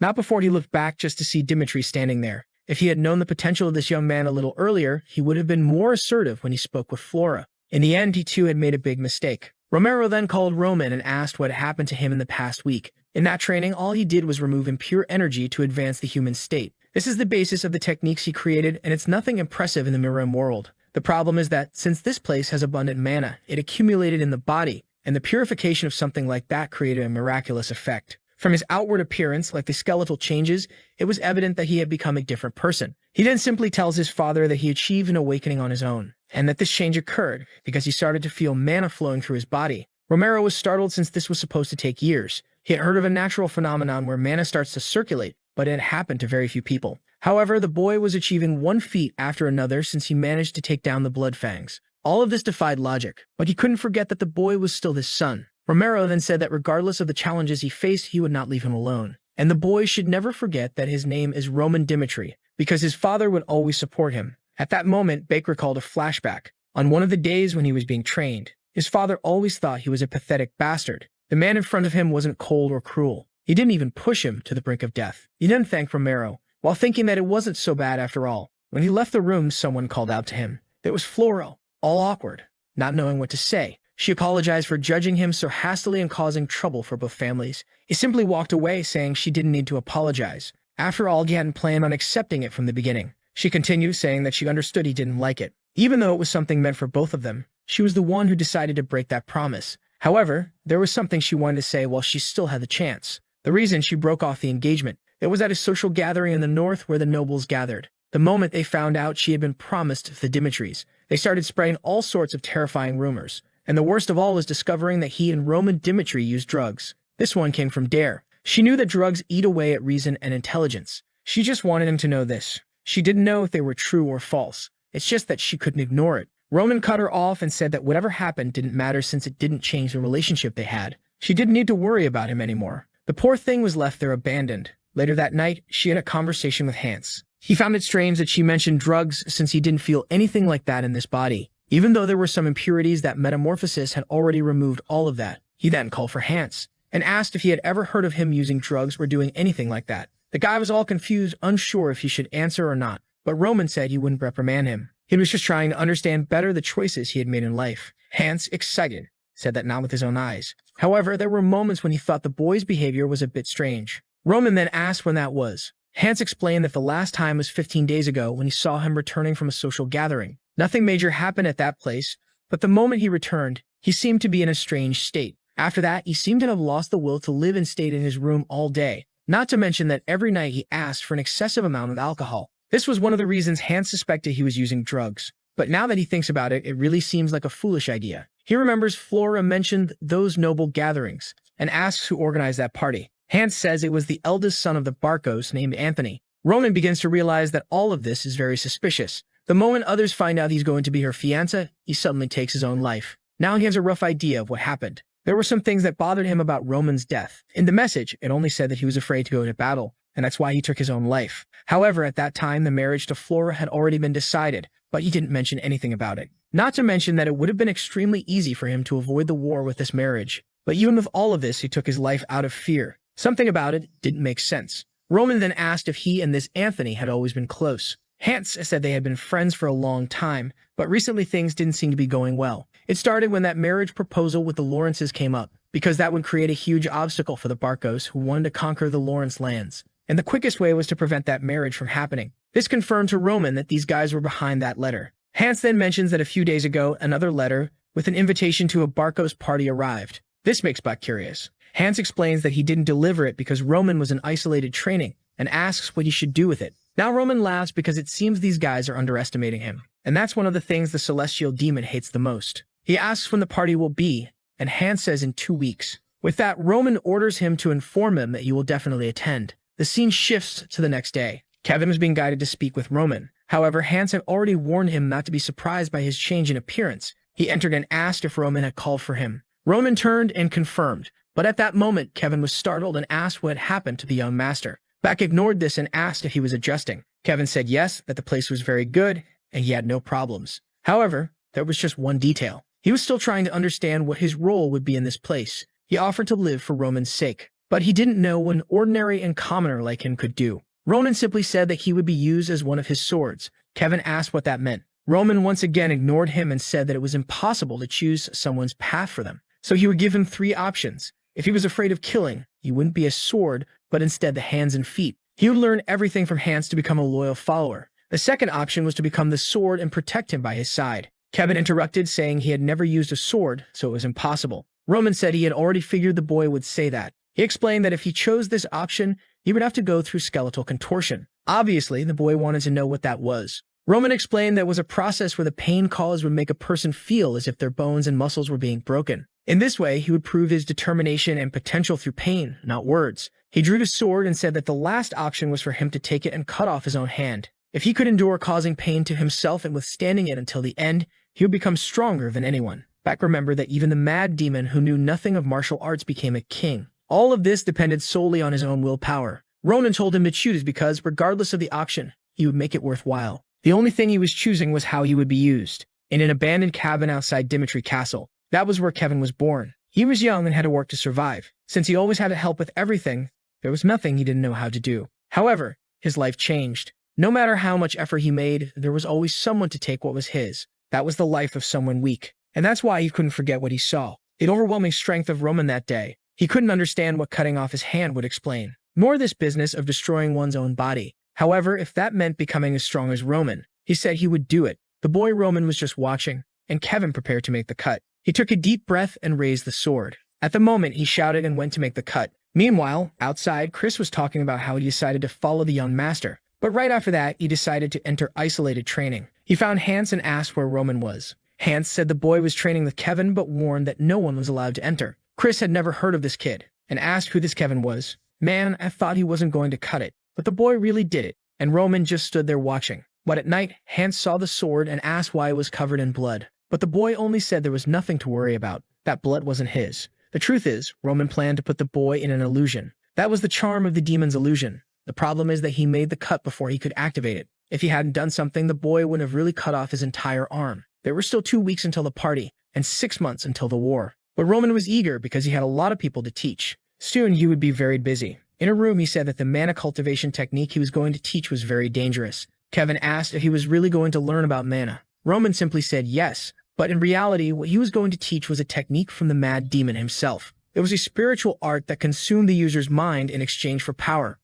Not before he looked back just to see Dimitri standing there. If he had known the potential of this young man a little earlier, he would have been more assertive when he spoke with Flora. In the end, he too had made a big mistake. Romero then called Roman and asked what had happened to him in the past week. In that training, all he did was remove impure energy to advance the human state. This is the basis of the techniques he created, and it's nothing impressive in the Miram world. The problem is that, since this place has abundant mana, it accumulated in the body, and the purification of something like that created a miraculous effect. From his outward appearance, like the skeletal changes, it was evident that he had become a different person. He then simply tells his father that he achieved an awakening on his own, and that this change occurred because he started to feel mana flowing through his body. Romero was startled since this was supposed to take years. He had heard of a natural phenomenon where mana starts to circulate, but it had happened to very few people. However, the boy was achieving one feat after another since he managed to take down the Blood Fangs. All of this defied logic, but he couldn't forget that the boy was still his son. Romero then said that regardless of the challenges he faced, he would not leave him alone. And the boy should never forget that his name is Roman Dimitri, because his father would always support him. At that moment, Bake recalled a flashback. On one of the days when he was being trained, his father always thought he was a pathetic bastard. The man in front of him wasn't cold or cruel. He didn't even push him to the brink of death. He then thanked Romero, while thinking that it wasn't so bad after all. When he left the room, someone called out to him. It was Floro, all awkward, not knowing what to say. She apologized for judging him so hastily and causing trouble for both families. He simply walked away, saying she didn't need to apologize. After all, he hadn't planned on accepting it from the beginning. She continued, saying that she understood he didn't like it. Even though it was something meant for both of them, she was the one who decided to break that promise. However, there was something she wanted to say while she still had the chance. The reason she broke off the engagement, it was at a social gathering in the north where the nobles gathered. The moment they found out she had been promised the Dimitris, they started spreading all sorts of terrifying rumors. And the worst of all was discovering that he and Roman Dimitri used drugs. This one came from Dare. She knew that drugs eat away at reason and intelligence. She just wanted him to know this. She didn't know if they were true or false. It's just that she couldn't ignore it. Roman cut her off and said that whatever happened didn't matter since it didn't change the relationship they had. She didn't need to worry about him anymore. The poor thing was left there abandoned. Later that night, she had a conversation with Hans. He found it strange that she mentioned drugs since he didn't feel anything like that in this body. Even though there were some impurities, that metamorphosis had already removed all of that. He then called for Hans and asked if he had ever heard of him using drugs or doing anything like that. The guy was all confused, unsure if he should answer or not, but Roman said he wouldn't reprimand him. He was just trying to understand better the choices he had made in life. Hans, excited, said that not with his own eyes. However, there were moments when he thought the boy's behavior was a bit strange. Roman then asked when that was. Hans explained that the last time was 15 days ago when he saw him returning from a social gathering. Nothing major happened at that place, but the moment he returned, he seemed to be in a strange state. After that, he seemed to have lost the will to live and stayed in his room all day. Not to mention that every night he asked for an excessive amount of alcohol. This was one of the reasons Hans suspected he was using drugs. But now that he thinks about it, it really seems like a foolish idea. He remembers Flora mentioned those noble gatherings and asks who organized that party. Hans says it was the eldest son of the Barcos named Anthony. Roman begins to realize that all of this is very suspicious. The moment others find out he's going to be her fiancé, he suddenly takes his own life. Now he has a rough idea of what happened. There were some things that bothered him about Roman's death. In the message, it only said that he was afraid to go to battle, and that's why he took his own life. However, at that time, the marriage to Flora had already been decided, but he didn't mention anything about it. Not to mention that it would have been extremely easy for him to avoid the war with this marriage. But even with all of this, he took his life out of fear. Something about it didn't make sense. Roman then asked if he and this Anthony had always been close. Hans said they had been friends for a long time, but recently things didn't seem to be going well. It started when that marriage proposal with the Lawrences came up, because that would create a huge obstacle for the Barcos who wanted to conquer the Lawrence lands. And the quickest way was to prevent that marriage from happening. This confirmed to Roman that these guys were behind that letter. Hans then mentions that a few days ago, another letter with an invitation to a Barcos party arrived. This makes Buck curious. Hans explains that he didn't deliver it because Roman was in isolated training and asks what he should do with it. Now Roman laughs because it seems these guys are underestimating him. And that's one of the things the celestial demon hates the most. He asks when the party will be, and Hans says in 2 weeks. With that, Roman orders him to inform him that he will definitely attend. The scene shifts to the next day. Kevin was being guided to speak with Roman. However, Hans had already warned him not to be surprised by his change in appearance. He entered and asked if Roman had called for him. Roman turned and confirmed, but at that moment, Kevin was startled and asked what had happened to the young master. Beck ignored this and asked if he was adjusting. Kevin said yes, that the place was very good, and he had no problems. However, there was just one detail. He was still trying to understand what his role would be in this place. He offered to live for Roman's sake, but he didn't know what an ordinary and commoner like him could do. Roman simply said that he would be used as one of his swords. Kevin asked what that meant. Roman once again ignored him and said that it was impossible to choose someone's path for them. So he would give him 3 options. If he was afraid of killing, he wouldn't be a sword, but instead the hands and feet. He would learn everything from Hans to become a loyal follower. The second option was to become the sword and protect him by his side. Kevin interrupted, saying he had never used a sword, so it was impossible. Roman said he had already figured the boy would say that. He explained that if he chose this option, he would have to go through skeletal contortion. Obviously, the boy wanted to know what that was. Roman explained that it was a process where the pain caused would make a person feel as if their bones and muscles were being broken. In this way, he would prove his determination and potential through pain, not words. He drew his sword and said that the last option was for him to take it and cut off his own hand. If he could endure causing pain to himself and withstanding it until the end, he would become stronger than anyone. Beck remembered that even the mad demon who knew nothing of martial arts became a king. All of this depended solely on his own willpower. Ronan told him to choose because, regardless of the option, he would make it worthwhile. The only thing he was choosing was how he would be used. In an abandoned cabin outside Dimitri Castle. That was where Kevin was born. He was young and had to work to survive. Since he always had to help with everything, there was nothing he didn't know how to do. However, his life changed. No matter how much effort he made, there was always someone to take what was his. That was the life of someone weak. And that's why he couldn't forget what he saw. The overwhelming strength of Roman that day. He couldn't understand what cutting off his hand would explain. Nor this business of destroying one's own body. However, if that meant becoming as strong as Roman, he said he would do it. The boy Roman was just watching, and Kevin prepared to make the cut. He took a deep breath and raised the sword. At the moment, he shouted and went to make the cut. Meanwhile, outside, Chris was talking about how he decided to follow the young master. But right after that, he decided to enter isolated training. He found Hans and asked where Roman was. Hans said the boy was training with Kevin but warned that no one was allowed to enter. Chris had never heard of this kid and asked who this Kevin was. Man, I thought he wasn't going to cut it. But the boy really did it, and Roman just stood there watching. But at night, Hans saw the sword and asked why it was covered in blood. But the boy only said there was nothing to worry about. That blood wasn't his. The truth is, Roman planned to put the boy in an illusion. That was the charm of the demon's illusion. The problem is that he made the cut before he could activate it. If he hadn't done something, the boy wouldn't have really cut off his entire arm. There were still 2 weeks until the party, and 6 months until the war. But Roman was eager because he had a lot of people to teach. Soon he would be very busy. In a room, he said that the mana cultivation technique he was going to teach was very dangerous. Kevin asked if he was really going to learn about mana. Roman simply said yes, but in reality, what he was going to teach was a technique from the mad demon himself. It was a spiritual art that consumed the user's mind in exchange for power.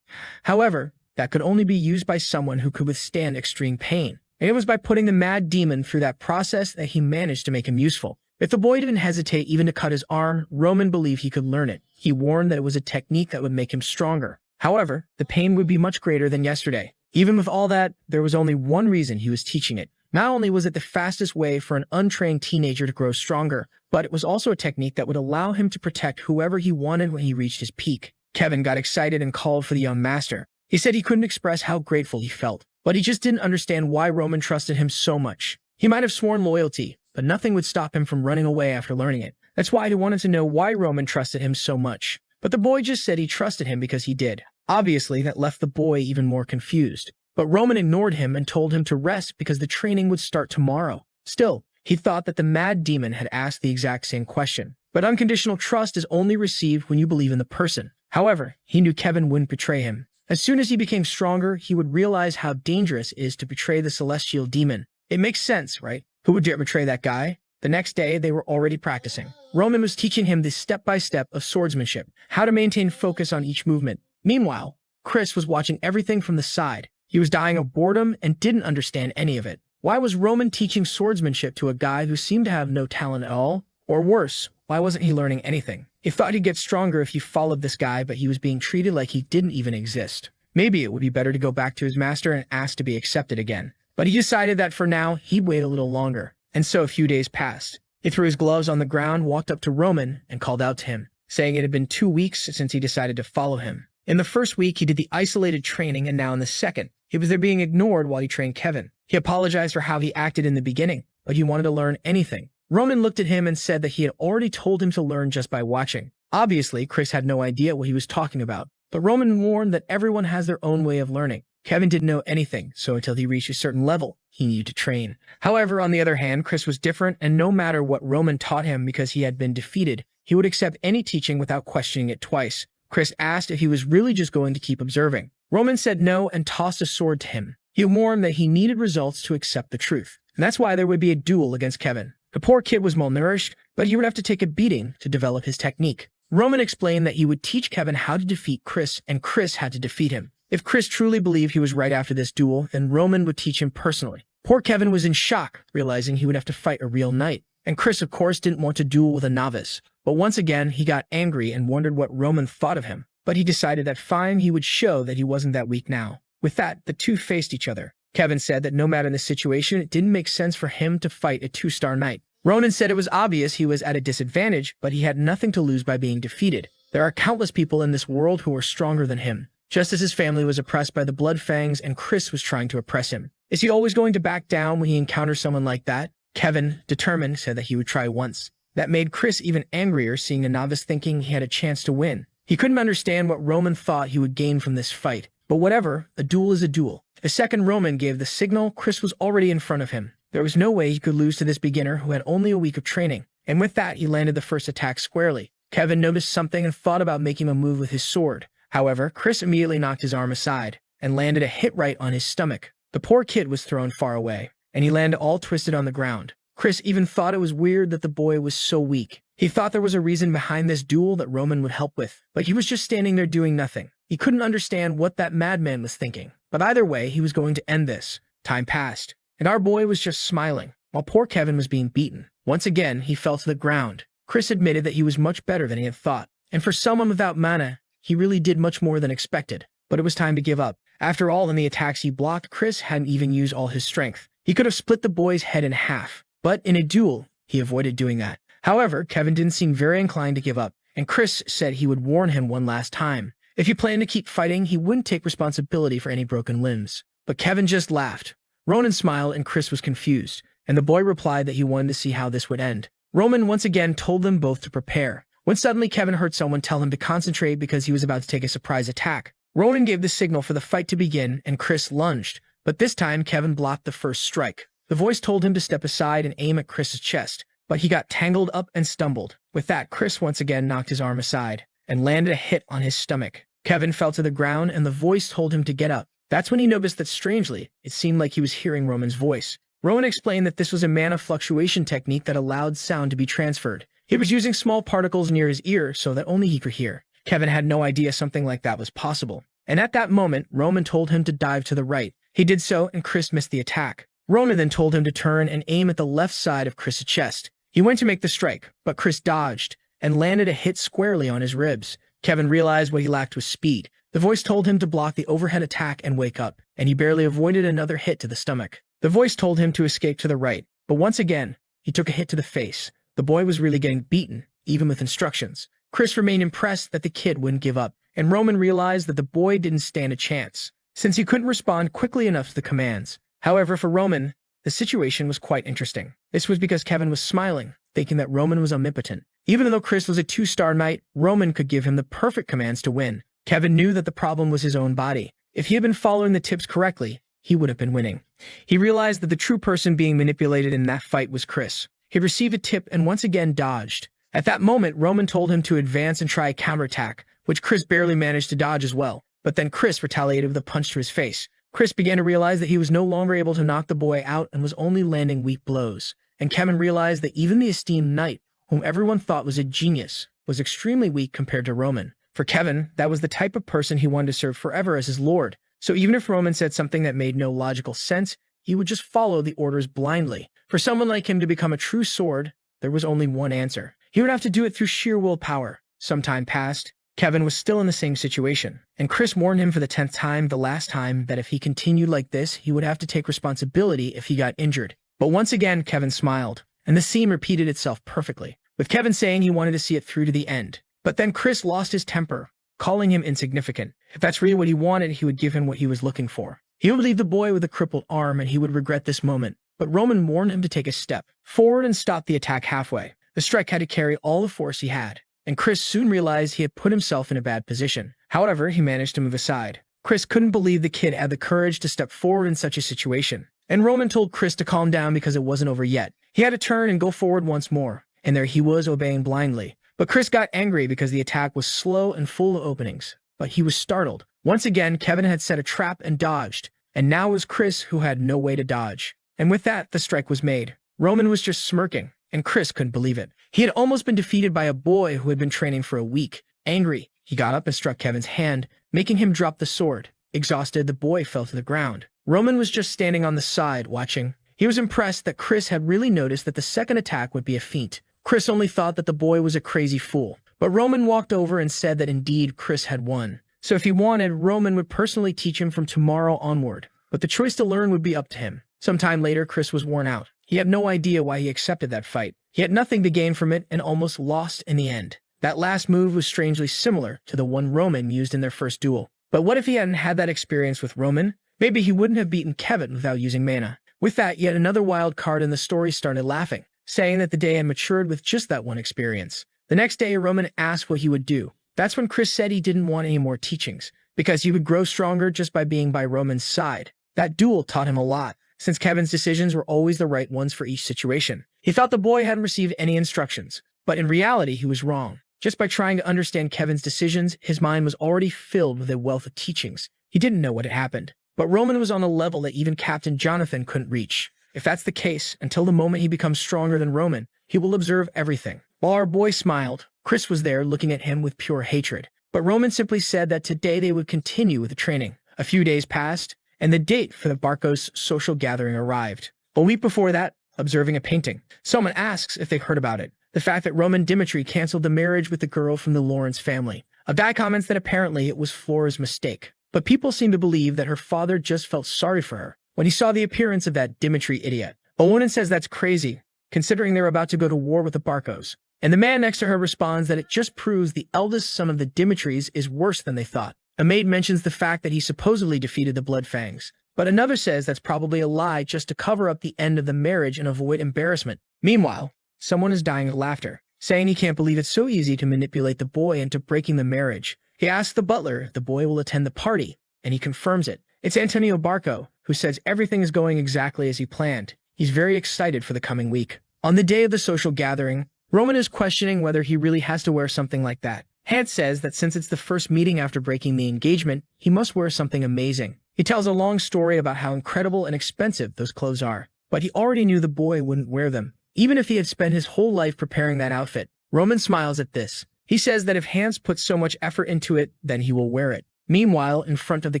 However, that could only be used by someone who could withstand extreme pain. And it was by putting the mad demon through that process that he managed to make him useful. If the boy didn't hesitate even to cut his arm, Roman believed he could learn it. He warned that it was a technique that would make him stronger. However, the pain would be much greater than yesterday. Even with all that, there was only one reason he was teaching it. Not only was it the fastest way for an untrained teenager to grow stronger, but it was also a technique that would allow him to protect whoever he wanted when he reached his peak. Kevin got excited and called for the young master. He said he couldn't express how grateful he felt, but he just didn't understand why Roman trusted him so much. He might have sworn loyalty, but nothing would stop him from running away after learning it. That's why he wanted to know why Roman trusted him so much. But the boy just said he trusted him because he did. Obviously, that left the boy even more confused. But Roman ignored him and told him to rest because the training would start tomorrow. Still, he thought that the mad demon had asked the exact same question. But unconditional trust is only received when you believe in the person. However, he knew Kevin wouldn't betray him. As soon as he became stronger, he would realize how dangerous it is to betray the celestial demon. It makes sense, right? Who would dare betray that guy? The next day, they were already practicing. Roman was teaching him the step-by-step of swordsmanship, how to maintain focus on each movement. Meanwhile, Chris was watching everything from the side. He was dying of boredom and didn't understand any of it. Why was Roman teaching swordsmanship to a guy who seemed to have no talent at all? Or worse, why wasn't he learning anything? He thought he'd get stronger if he followed this guy, but he was being treated like he didn't even exist. Maybe it would be better to go back to his master and ask to be accepted again. But he decided that for now, he'd wait a little longer. And so a few days passed. He threw his gloves on the ground, walked up to Roman, and called out to him, saying it had been 2 weeks since he decided to follow him. In the first week, he did the isolated training, and now in the second, he was there being ignored while he trained Kevin. He apologized for how he acted in the beginning, but he wanted to learn anything. Roman looked at him and said that he had already told him to learn just by watching. Obviously, Chris had no idea what he was talking about, but Roman warned that everyone has their own way of learning. Kevin didn't know anything, so until he reached a certain level, he needed to train. However, on the other hand, Chris was different, and no matter what Roman taught him because he had been defeated, he would accept any teaching without questioning it twice. Chris asked if he was really just going to keep observing. Roman said no and tossed a sword to him. He warned that he needed results to accept the truth, and that's why there would be a duel against Kevin. The poor kid was malnourished, but he would have to take a beating to develop his technique. Roman explained that he would teach Kevin how to defeat Chris, and Chris had to defeat him. If Chris truly believed he was right after this duel, then Roman would teach him personally. Poor Kevin was in shock, realizing he would have to fight a real knight. And Chris, of course, didn't want to duel with a novice. But once again, he got angry and wondered what Roman thought of him. But he decided that fine, he would show that he wasn't that weak now. With that, the two faced each other. Kevin said that no matter the situation, it didn't make sense for him to fight a 2-star knight. Ronan said it was obvious he was at a disadvantage, but he had nothing to lose by being defeated. There are countless people in this world who are stronger than him. Just as his family was oppressed by the Blood Fangs and Chris was trying to oppress him. Is he always going to back down when he encounters someone like that? Kevin, determined, said that he would try once. That made Chris even angrier, seeing a novice thinking he had a chance to win. He couldn't understand what Roman thought he would gain from this fight. But whatever, a duel is a duel. The second Roman gave the signal, Chris was already in front of him. There was no way he could lose to this beginner who had only a week of training. And with that, he landed the first attack squarely. Kevin noticed something and thought about making a move with his sword. However, Chris immediately knocked his arm aside and landed a hit right on his stomach. The poor kid was thrown far away, and he landed all twisted on the ground. Chris even thought it was weird that the boy was so weak. He thought there was a reason behind this duel that Roman would help with, but he was just standing there doing nothing. He couldn't understand what that madman was thinking. But either way, he was going to end this. Time passed, and our boy was just smiling, while poor Kevin was being beaten. Once again, he fell to the ground. Chris admitted that he was much better than he had thought, and for someone without mana, he really did much more than expected. But it was time to give up. After all, in the attacks he blocked, Chris hadn't even used all his strength. He could have split the boy's head in half, but in a duel, he avoided doing that. However, Kevin didn't seem very inclined to give up, and Chris said he would warn him one last time. If he planned to keep fighting, he wouldn't take responsibility for any broken limbs. But Kevin just laughed. Ronan smiled and Chris was confused, and the boy replied that he wanted to see how this would end. Roman once again told them both to prepare, when suddenly Kevin heard someone tell him to concentrate because he was about to take a surprise attack. Ronan gave the signal for the fight to begin, and Chris lunged, but this time Kevin blocked the first strike. The voice told him to step aside and aim at Chris's chest, but he got tangled up and stumbled. With that, Chris once again knocked his arm aside and landed a hit on his stomach. Kevin fell to the ground, and the voice told him to get up. That's when he noticed that strangely, it seemed like he was hearing Roman's voice. Roman explained that this was a mana fluctuation technique that allowed sound to be transferred. He was using small particles near his ear so that only he could hear. Kevin had no idea something like that was possible. And at that moment, Roman told him to dive to the right. He did so, and Chris missed the attack. Roman then told him to turn and aim at the left side of Chris's chest. He went to make the strike, but Chris dodged and landed a hit squarely on his ribs. Kevin realized what he lacked was speed. The voice told him to block the overhead attack and wake up, and he barely avoided another hit to the stomach. The voice told him to escape to the right, but once again, he took a hit to the face. The boy was really getting beaten, even with instructions. Chris remained impressed that the kid wouldn't give up, and Roman realized that the boy didn't stand a chance, since he couldn't respond quickly enough to the commands. However, for Roman, the situation was quite interesting. This was because Kevin was smiling, thinking that Roman was omnipotent. Even though Chris was a 2-star knight, Roman could give him the perfect commands to win. Kevin knew that the problem was his own body. If he had been following the tips correctly, he would have been winning. He realized that the true person being manipulated in that fight was Chris. He received a tip and once again dodged. At that moment, Roman told him to advance and try a counterattack, which Chris barely managed to dodge as well. But then Chris retaliated with a punch to his face. Chris began to realize that he was no longer able to knock the boy out and was only landing weak blows. And Kevin realized that even the esteemed knight, whom everyone thought was a genius, was extremely weak compared to Roman. For Kevin, that was the type of person he wanted to serve forever as his lord. So even if Roman said something that made no logical sense, he would just follow the orders blindly. For someone like him to become a true sword, there was only one answer. He would have to do it through sheer willpower. Some time passed. Kevin was still in the same situation, and Chris warned him for the 10th time, the last time, that if he continued like this, he would have to take responsibility if he got injured. But once again, Kevin smiled, and the scene repeated itself perfectly, with Kevin saying he wanted to see it through to the end. But then Chris lost his temper, calling him insignificant. If that's really what he wanted, he would give him what he was looking for. He would leave the boy with a crippled arm, and he would regret this moment. But Roman warned him to take a step forward and stop the attack halfway. The strike had to carry all the force he had, and Chris soon realized he had put himself in a bad position. However, he managed to move aside. Chris couldn't believe the kid had the courage to step forward in such a situation. And Roman told Chris to calm down because it wasn't over yet. He had to turn and go forward once more, and there he was obeying blindly. But Chris got angry because the attack was slow and full of openings. But he was startled. Once again, Kevin had set a trap and dodged, and now it was Chris who had no way to dodge. And with that, the strike was made. Roman was just smirking, and Chris couldn't believe it. He had almost been defeated by a boy who had been training for a week. Angry, he got up and struck Kevin's hand, making him drop the sword. Exhausted, the boy fell to the ground. Roman was just standing on the side, watching. He was impressed that Chris had really noticed that the second attack would be a feint. Chris only thought that the boy was a crazy fool. But Roman walked over and said that indeed Chris had won. So if he wanted, Roman would personally teach him from tomorrow onward. But the choice to learn would be up to him. Sometime later, Chris was worn out. He had no idea why he accepted that fight. He had nothing to gain from it and almost lost in the end. That last move was strangely similar to the one Roman used in their first duel. But what if he hadn't had that experience with Roman? Maybe he wouldn't have beaten Kevin without using mana. With that, yet another wild card in the story started laughing, saying that the day had matured with just that one experience. The next day, Roman asked what he would do. That's when Chris said he didn't want any more teachings, because he would grow stronger just by being by Roman's side. That duel taught him a lot, since Kevin's decisions were always the right ones for each situation. He thought the boy hadn't received any instructions, but in reality, he was wrong. Just by trying to understand Kevin's decisions, his mind was already filled with a wealth of teachings. He didn't know what had happened. But Roman was on a level that even Captain Jonathan couldn't reach. If that's the case, until the moment he becomes stronger than Roman, he will observe everything. While our boy smiled, Chris was there looking at him with pure hatred. But Roman simply said that today they would continue with the training. A few days passed, and the date for the Barcos social gathering arrived. A week before that, observing a painting, someone asks if they heard about it. The fact that Roman Dimitri canceled the marriage with the girl from the Lawrence family. A guy comments that apparently it was Flora's mistake. But people seem to believe that her father just felt sorry for her when he saw the appearance of that Dimitri idiot. A woman says that's crazy, considering they're about to go to war with the Barcos. And the man next to her responds that it just proves the eldest son of the Dimitris is worse than they thought. A maid mentions the fact that he supposedly defeated the Bloodfangs. But another says that's probably a lie just to cover up the end of the marriage and avoid embarrassment. Meanwhile, someone is dying of laughter, saying he can't believe it's so easy to manipulate the boy into breaking the marriage. He asks the butler if the boy will attend the party, and he confirms it. It's Antonio Barco, who says everything is going exactly as he planned. He's very excited for the coming week. On the day of the social gathering, Roman is questioning whether he really has to wear something like that. Hans says that since it's the first meeting after breaking the engagement, he must wear something amazing. He tells a long story about how incredible and expensive those clothes are, but he already knew the boy wouldn't wear them, even if he had spent his whole life preparing that outfit. Roman smiles at this. He says that if Hans puts so much effort into it, then he will wear it. Meanwhile, in front of the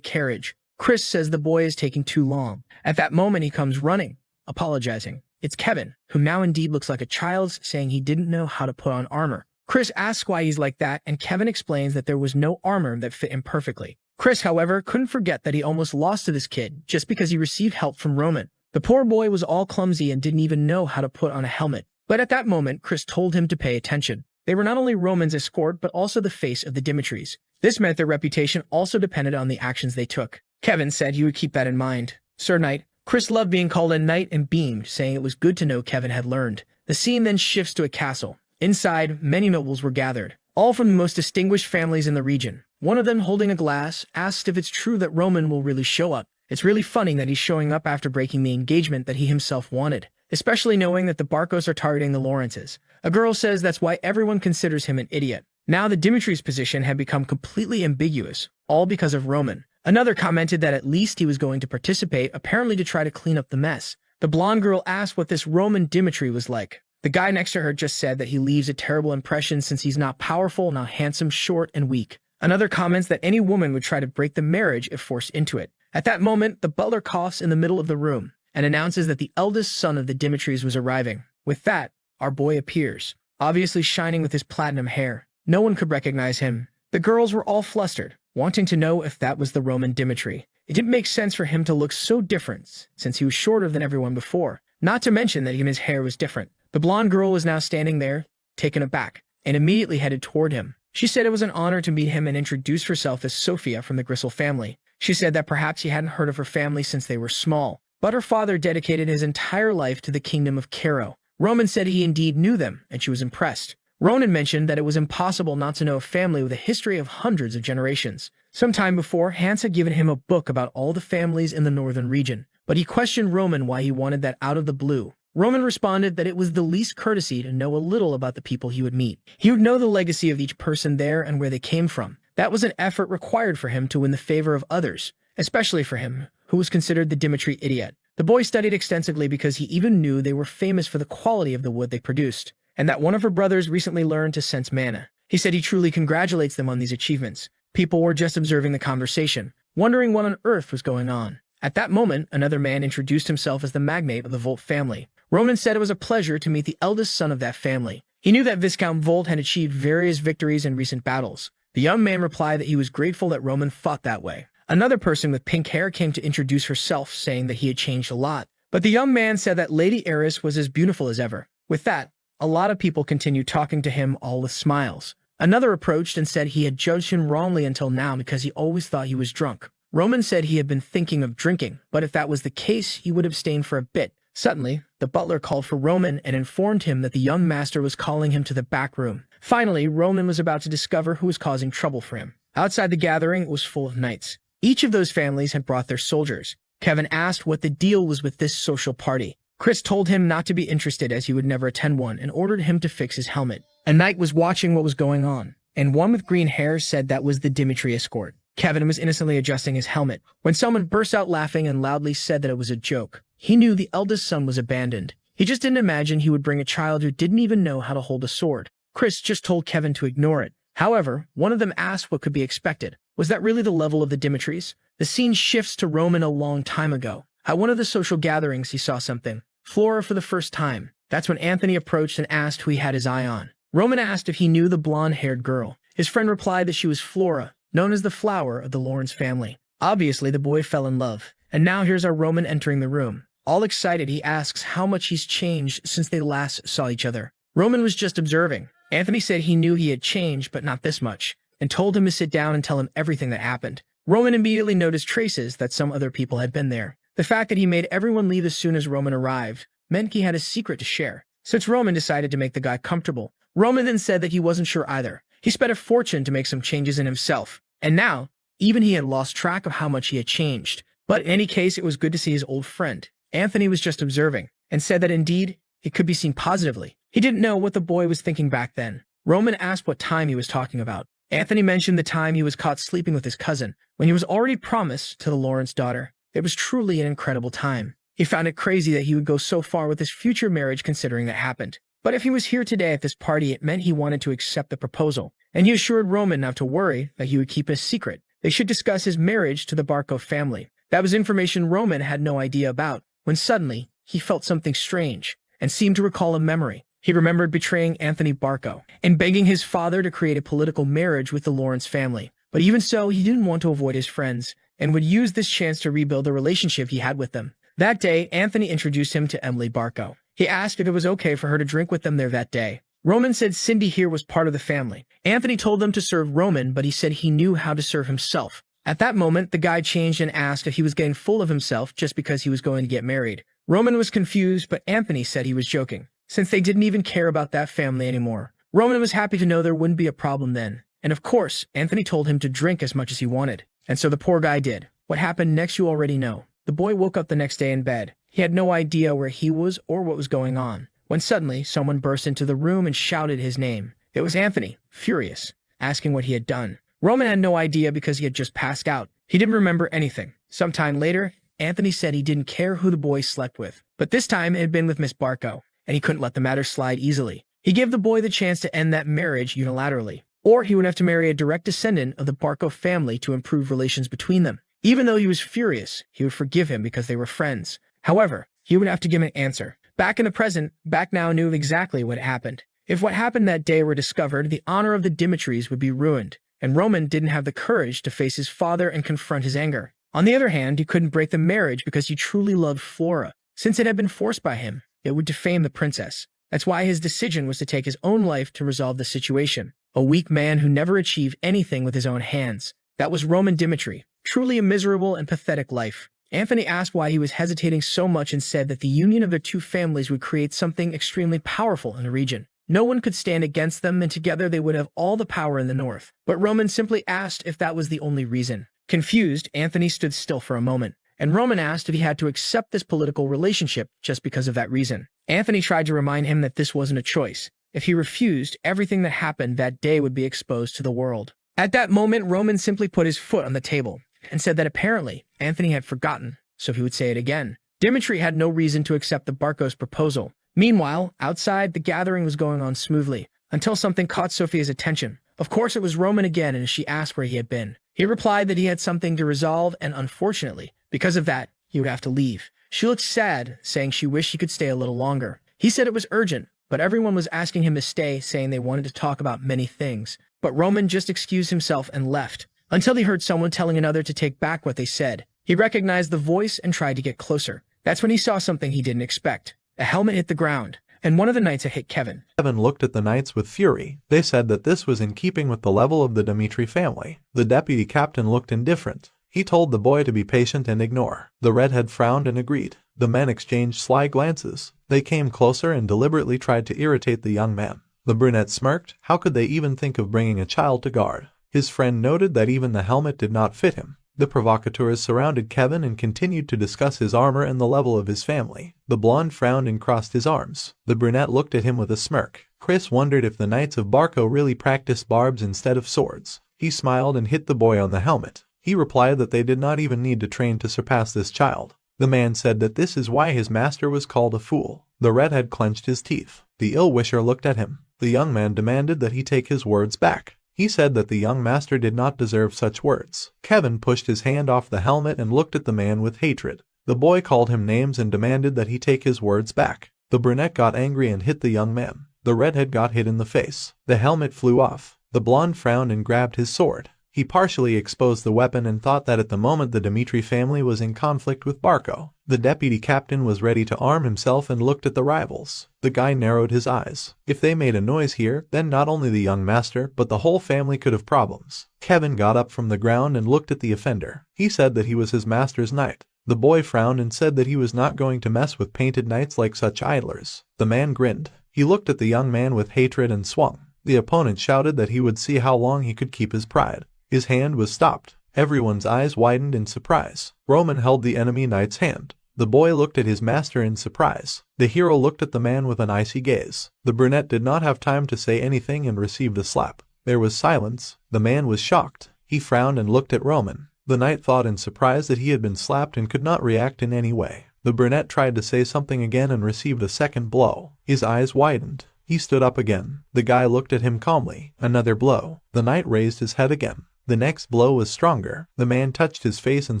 carriage, Chris says the boy is taking too long. At that moment, he comes running, apologizing. It's Kevin, who now indeed looks like a child, saying he didn't know how to put on armor. Chris asks why he's like that, and Kevin explains that there was no armor that fit him perfectly. Chris, however, couldn't forget that he almost lost to this kid just because he received help from Roman. The poor boy was all clumsy and didn't even know how to put on a helmet. But at that moment, Chris told him to pay attention. They were not only Roman's escort, but also the face of the Dimitris. This meant their reputation also depended on the actions they took. Kevin said he would keep that in mind. Sir Knight. Chris loved being called a knight and beamed, saying it was good to know Kevin had learned. The scene then shifts to a castle. Inside, many nobles were gathered, all from the most distinguished families in the region. One of them, holding a glass, asked if it's true that Roman will really show up. It's really funny that he's showing up after breaking the engagement that he himself wanted, especially knowing that the Barcos are targeting the Lawrences. A girl says that's why everyone considers him an idiot. Now the Dimitri's position had become completely ambiguous, all because of Roman. Another commented that at least he was going to participate, apparently to try to clean up the mess. The blonde girl asked what this Roman Dimitri was like. The guy next to her just said that he leaves a terrible impression since he's not powerful, not handsome, short, and weak. Another comments that any woman would try to break the marriage if forced into it. At that moment, the butler coughs in the middle of the room and announces that the eldest son of the Dimitris was arriving. With that, our boy appears, obviously shining with his platinum hair. No one could recognize him. The girls were all flustered, wanting to know if that was the Roman Dimitri. It didn't make sense for him to look so different, since he was shorter than everyone before. Not to mention that even his hair was different. The blonde girl was now standing there, taken aback, and immediately headed toward him. She said it was an honor to meet him and introduced herself as Sophia from the Gristle family. She said that perhaps he hadn't heard of her family since they were small, but her father dedicated his entire life to the kingdom of Cairo. Roman said he indeed knew them, and she was impressed. Ronan mentioned that it was impossible not to know a family with a history of hundreds of generations. Some time before, Hans had given him a book about all the families in the northern region, but he questioned Roman why he wanted that out of the blue. Roman responded that it was the least courtesy to know a little about the people he would meet. He would know the legacy of each person there and where they came from. That was an effort required for him to win the favor of others, especially for him, who was considered the Dimitri idiot. The boy studied extensively because he even knew they were famous for the quality of the wood they produced, and that one of her brothers recently learned to sense mana. He said he truly congratulates them on these achievements. People were just observing the conversation, wondering what on earth was going on. At that moment, another man introduced himself as the magnate of the Volt family. Roman said it was a pleasure to meet the eldest son of that family. He knew that Viscount Volt had achieved various victories in recent battles. The young man replied that he was grateful that Roman fought that way. Another person with pink hair came to introduce herself, saying that he had changed a lot. But the young man said that Lady Eris was as beautiful as ever. With that, a lot of people continued talking to him, all with smiles. Another approached and said he had judged him wrongly until now because he always thought he was drunk. Roman said he had been thinking of drinking, but if that was the case, he would abstain for a bit. Suddenly, the butler called for Roman and informed him that the young master was calling him to the back room. Finally, Roman was about to discover who was causing trouble for him. Outside the gathering, it was full of knights. Each of those families had brought their soldiers. Kevin asked what the deal was with this social party. Chris told him not to be interested as he would never attend one and ordered him to fix his helmet. A knight was watching what was going on, and one with green hair said that was the Dimitri escort. Kevin was innocently adjusting his helmet when someone burst out laughing and loudly said that it was a joke. He knew the eldest son was abandoned. He just didn't imagine he would bring a child who didn't even know how to hold a sword. Chris just told Kevin to ignore it. However, one of them asked what could be expected. Was that really the level of the Dimitris? The scene shifts to Roman a long time ago. At one of the social gatherings, he saw something. Flora for the first time. That's when Anthony approached and asked who he had his eye on. Roman asked if he knew the blonde-haired girl. His friend replied that she was Flora, known as the flower of the Lawrence family. Obviously, the boy fell in love. And now here's our Roman entering the room. All excited, he asks how much he's changed since they last saw each other. Roman was just observing. Anthony said he knew he had changed, but not this much, and told him to sit down and tell him everything that happened. Roman immediately noticed traces that some other people had been there. The fact that he made everyone leave as soon as Roman arrived meant he had a secret to share. Since Roman decided to make the guy comfortable, Roman then said that he wasn't sure either. He spent a fortune to make some changes in himself, and now, even he had lost track of how much he had changed. But in any case, it was good to see his old friend. Anthony was just observing, and said that indeed, it could be seen positively. He didn't know what the boy was thinking back then. Roman asked what time he was talking about. Anthony mentioned the time he was caught sleeping with his cousin, when he was already promised to the Lawrence daughter. It was truly an incredible time. He found it crazy that he would go so far with his future marriage considering that happened. But if he was here today at this party, it meant he wanted to accept the proposal. And he assured Roman not to worry, that he would keep his secret. They should discuss his marriage to the Barco family. That was information Roman had no idea about, when suddenly, he felt something strange, and seemed to recall a memory. He remembered betraying Anthony Barco, and begging his father to create a political marriage with the Lawrence family. But even so, he didn't want to avoid his friends, and would use this chance to rebuild the relationship he had with them. That day, Anthony introduced him to Emily Barco. He asked if it was okay for her to drink with them there that day. Roman said Cindy here was part of the family. Anthony told them to serve Roman, but he said he knew how to serve himself. At that moment, the guy changed and asked if he was getting full of himself just because he was going to get married. Roman was confused, but Anthony said he was joking, since they didn't even care about that family anymore. Roman was happy to know there wouldn't be a problem then. And of course, Anthony told him to drink as much as he wanted. And so the poor guy did. What happened next you already know. The boy woke up the next day in bed. He had no idea where he was or what was going on, when suddenly someone burst into the room and shouted his name. It was Anthony, furious, asking what he had done. Roman had no idea because he had just passed out. He didn't remember anything. Sometime later, Anthony said he didn't care who the boy slept with, but this time it had been with Miss Barco, and he couldn't let the matter slide easily. He gave the boy the chance to end that marriage unilaterally, or he would have to marry a direct descendant of the Barco family to improve relations between them. Even though he was furious, he would forgive him because they were friends. However, he would have to give an answer. Back in the present, Back now knew exactly what happened. If what happened that day were discovered, the honor of the Dimitris would be ruined, and Roman didn't have the courage to face his father and confront his anger. On the other hand, he couldn't break the marriage because he truly loved Flora. Since it had been forced by him, it would defame the princess. That's why his decision was to take his own life to resolve the situation. A weak man who never achieved anything with his own hands. That was Roman Dimitri. Truly a miserable and pathetic life. Anthony asked why he was hesitating so much and said that the union of their two families would create something extremely powerful in the region. No one could stand against them, and together they would have all the power in the north. But Roman simply asked if that was the only reason. Confused, Anthony stood still for a moment, and Roman asked if he had to accept this political relationship just because of that reason. Anthony tried to remind him that this wasn't a choice. If he refused, everything that happened that day would be exposed to the world. At that moment, Roman simply put his foot on the table and said that apparently Anthony had forgotten, so he would say it again. Dimitri had no reason to accept the Barco's proposal. Meanwhile, outside, the gathering was going on smoothly, until something caught Sophia's attention. Of course, it was Roman again, and she asked where he had been. He replied that he had something to resolve, and unfortunately, because of that, he would have to leave. She looked sad, saying she wished he could stay a little longer. He said it was urgent, but everyone was asking him to stay, saying they wanted to talk about many things. But Roman just excused himself and left, until he heard someone telling another to take back what they said. He recognized the voice and tried to get closer. That's when he saw something he didn't expect. A helmet hit the ground, and one of the knights had hit Kevin. Kevin looked at the knights with fury. They said that this was in keeping with the level of the Dimitri family. The deputy captain looked indifferent. He told the boy to be patient and ignore. The redhead frowned and agreed. The men exchanged sly glances. They came closer and deliberately tried to irritate the young man. The brunette smirked. How could they even think of bringing a child to guard? His friend noted that even the helmet did not fit him. The provocateurs surrounded Kevin and continued to discuss his armor and the level of his family. The blonde frowned and crossed his arms. The brunette looked at him with a smirk. Chris wondered if the Knights of Barco really practiced barbs instead of swords. He smiled and hit the boy on the helmet. He replied that they did not even need to train to surpass this child. The man said that this is why his master was called a fool. The redhead clenched his teeth. The ill-wisher looked at him. The young man demanded that he take his words back. He said that the young master did not deserve such words. Kevin pushed his hand off the helmet and looked at the man with hatred. The boy called him names and demanded that he take his words back. The brunette got angry and hit the young man. The redhead got hit in the face. The helmet flew off. The blonde frowned and grabbed his sword. He partially exposed the weapon and thought that at the moment the Dimitri family was in conflict with Barco. The deputy captain was ready to arm himself and looked at the rivals. The guy narrowed his eyes. If they made a noise here, then not only the young master, but the whole family could have problems. Kevin got up from the ground and looked at the offender. He said that he was his master's knight. The boy frowned and said that he was not going to mess with painted knights like such idlers. The man grinned. He looked at the young man with hatred and swung. The opponent shouted that he would see how long he could keep his pride. His hand was stopped. Everyone's eyes widened in surprise. Roman held the enemy knight's hand. The boy looked at his master in surprise. The hero looked at the man with an icy gaze. The brunette did not have time to say anything and received a slap. There was silence. The man was shocked. He frowned and looked at Roman. The knight thought in surprise that he had been slapped and could not react in any way. The brunette tried to say something again and received a second blow. His eyes widened. He stood up again. The guy looked at him calmly. Another blow. The knight raised his head again. The next blow was stronger. The man touched his face in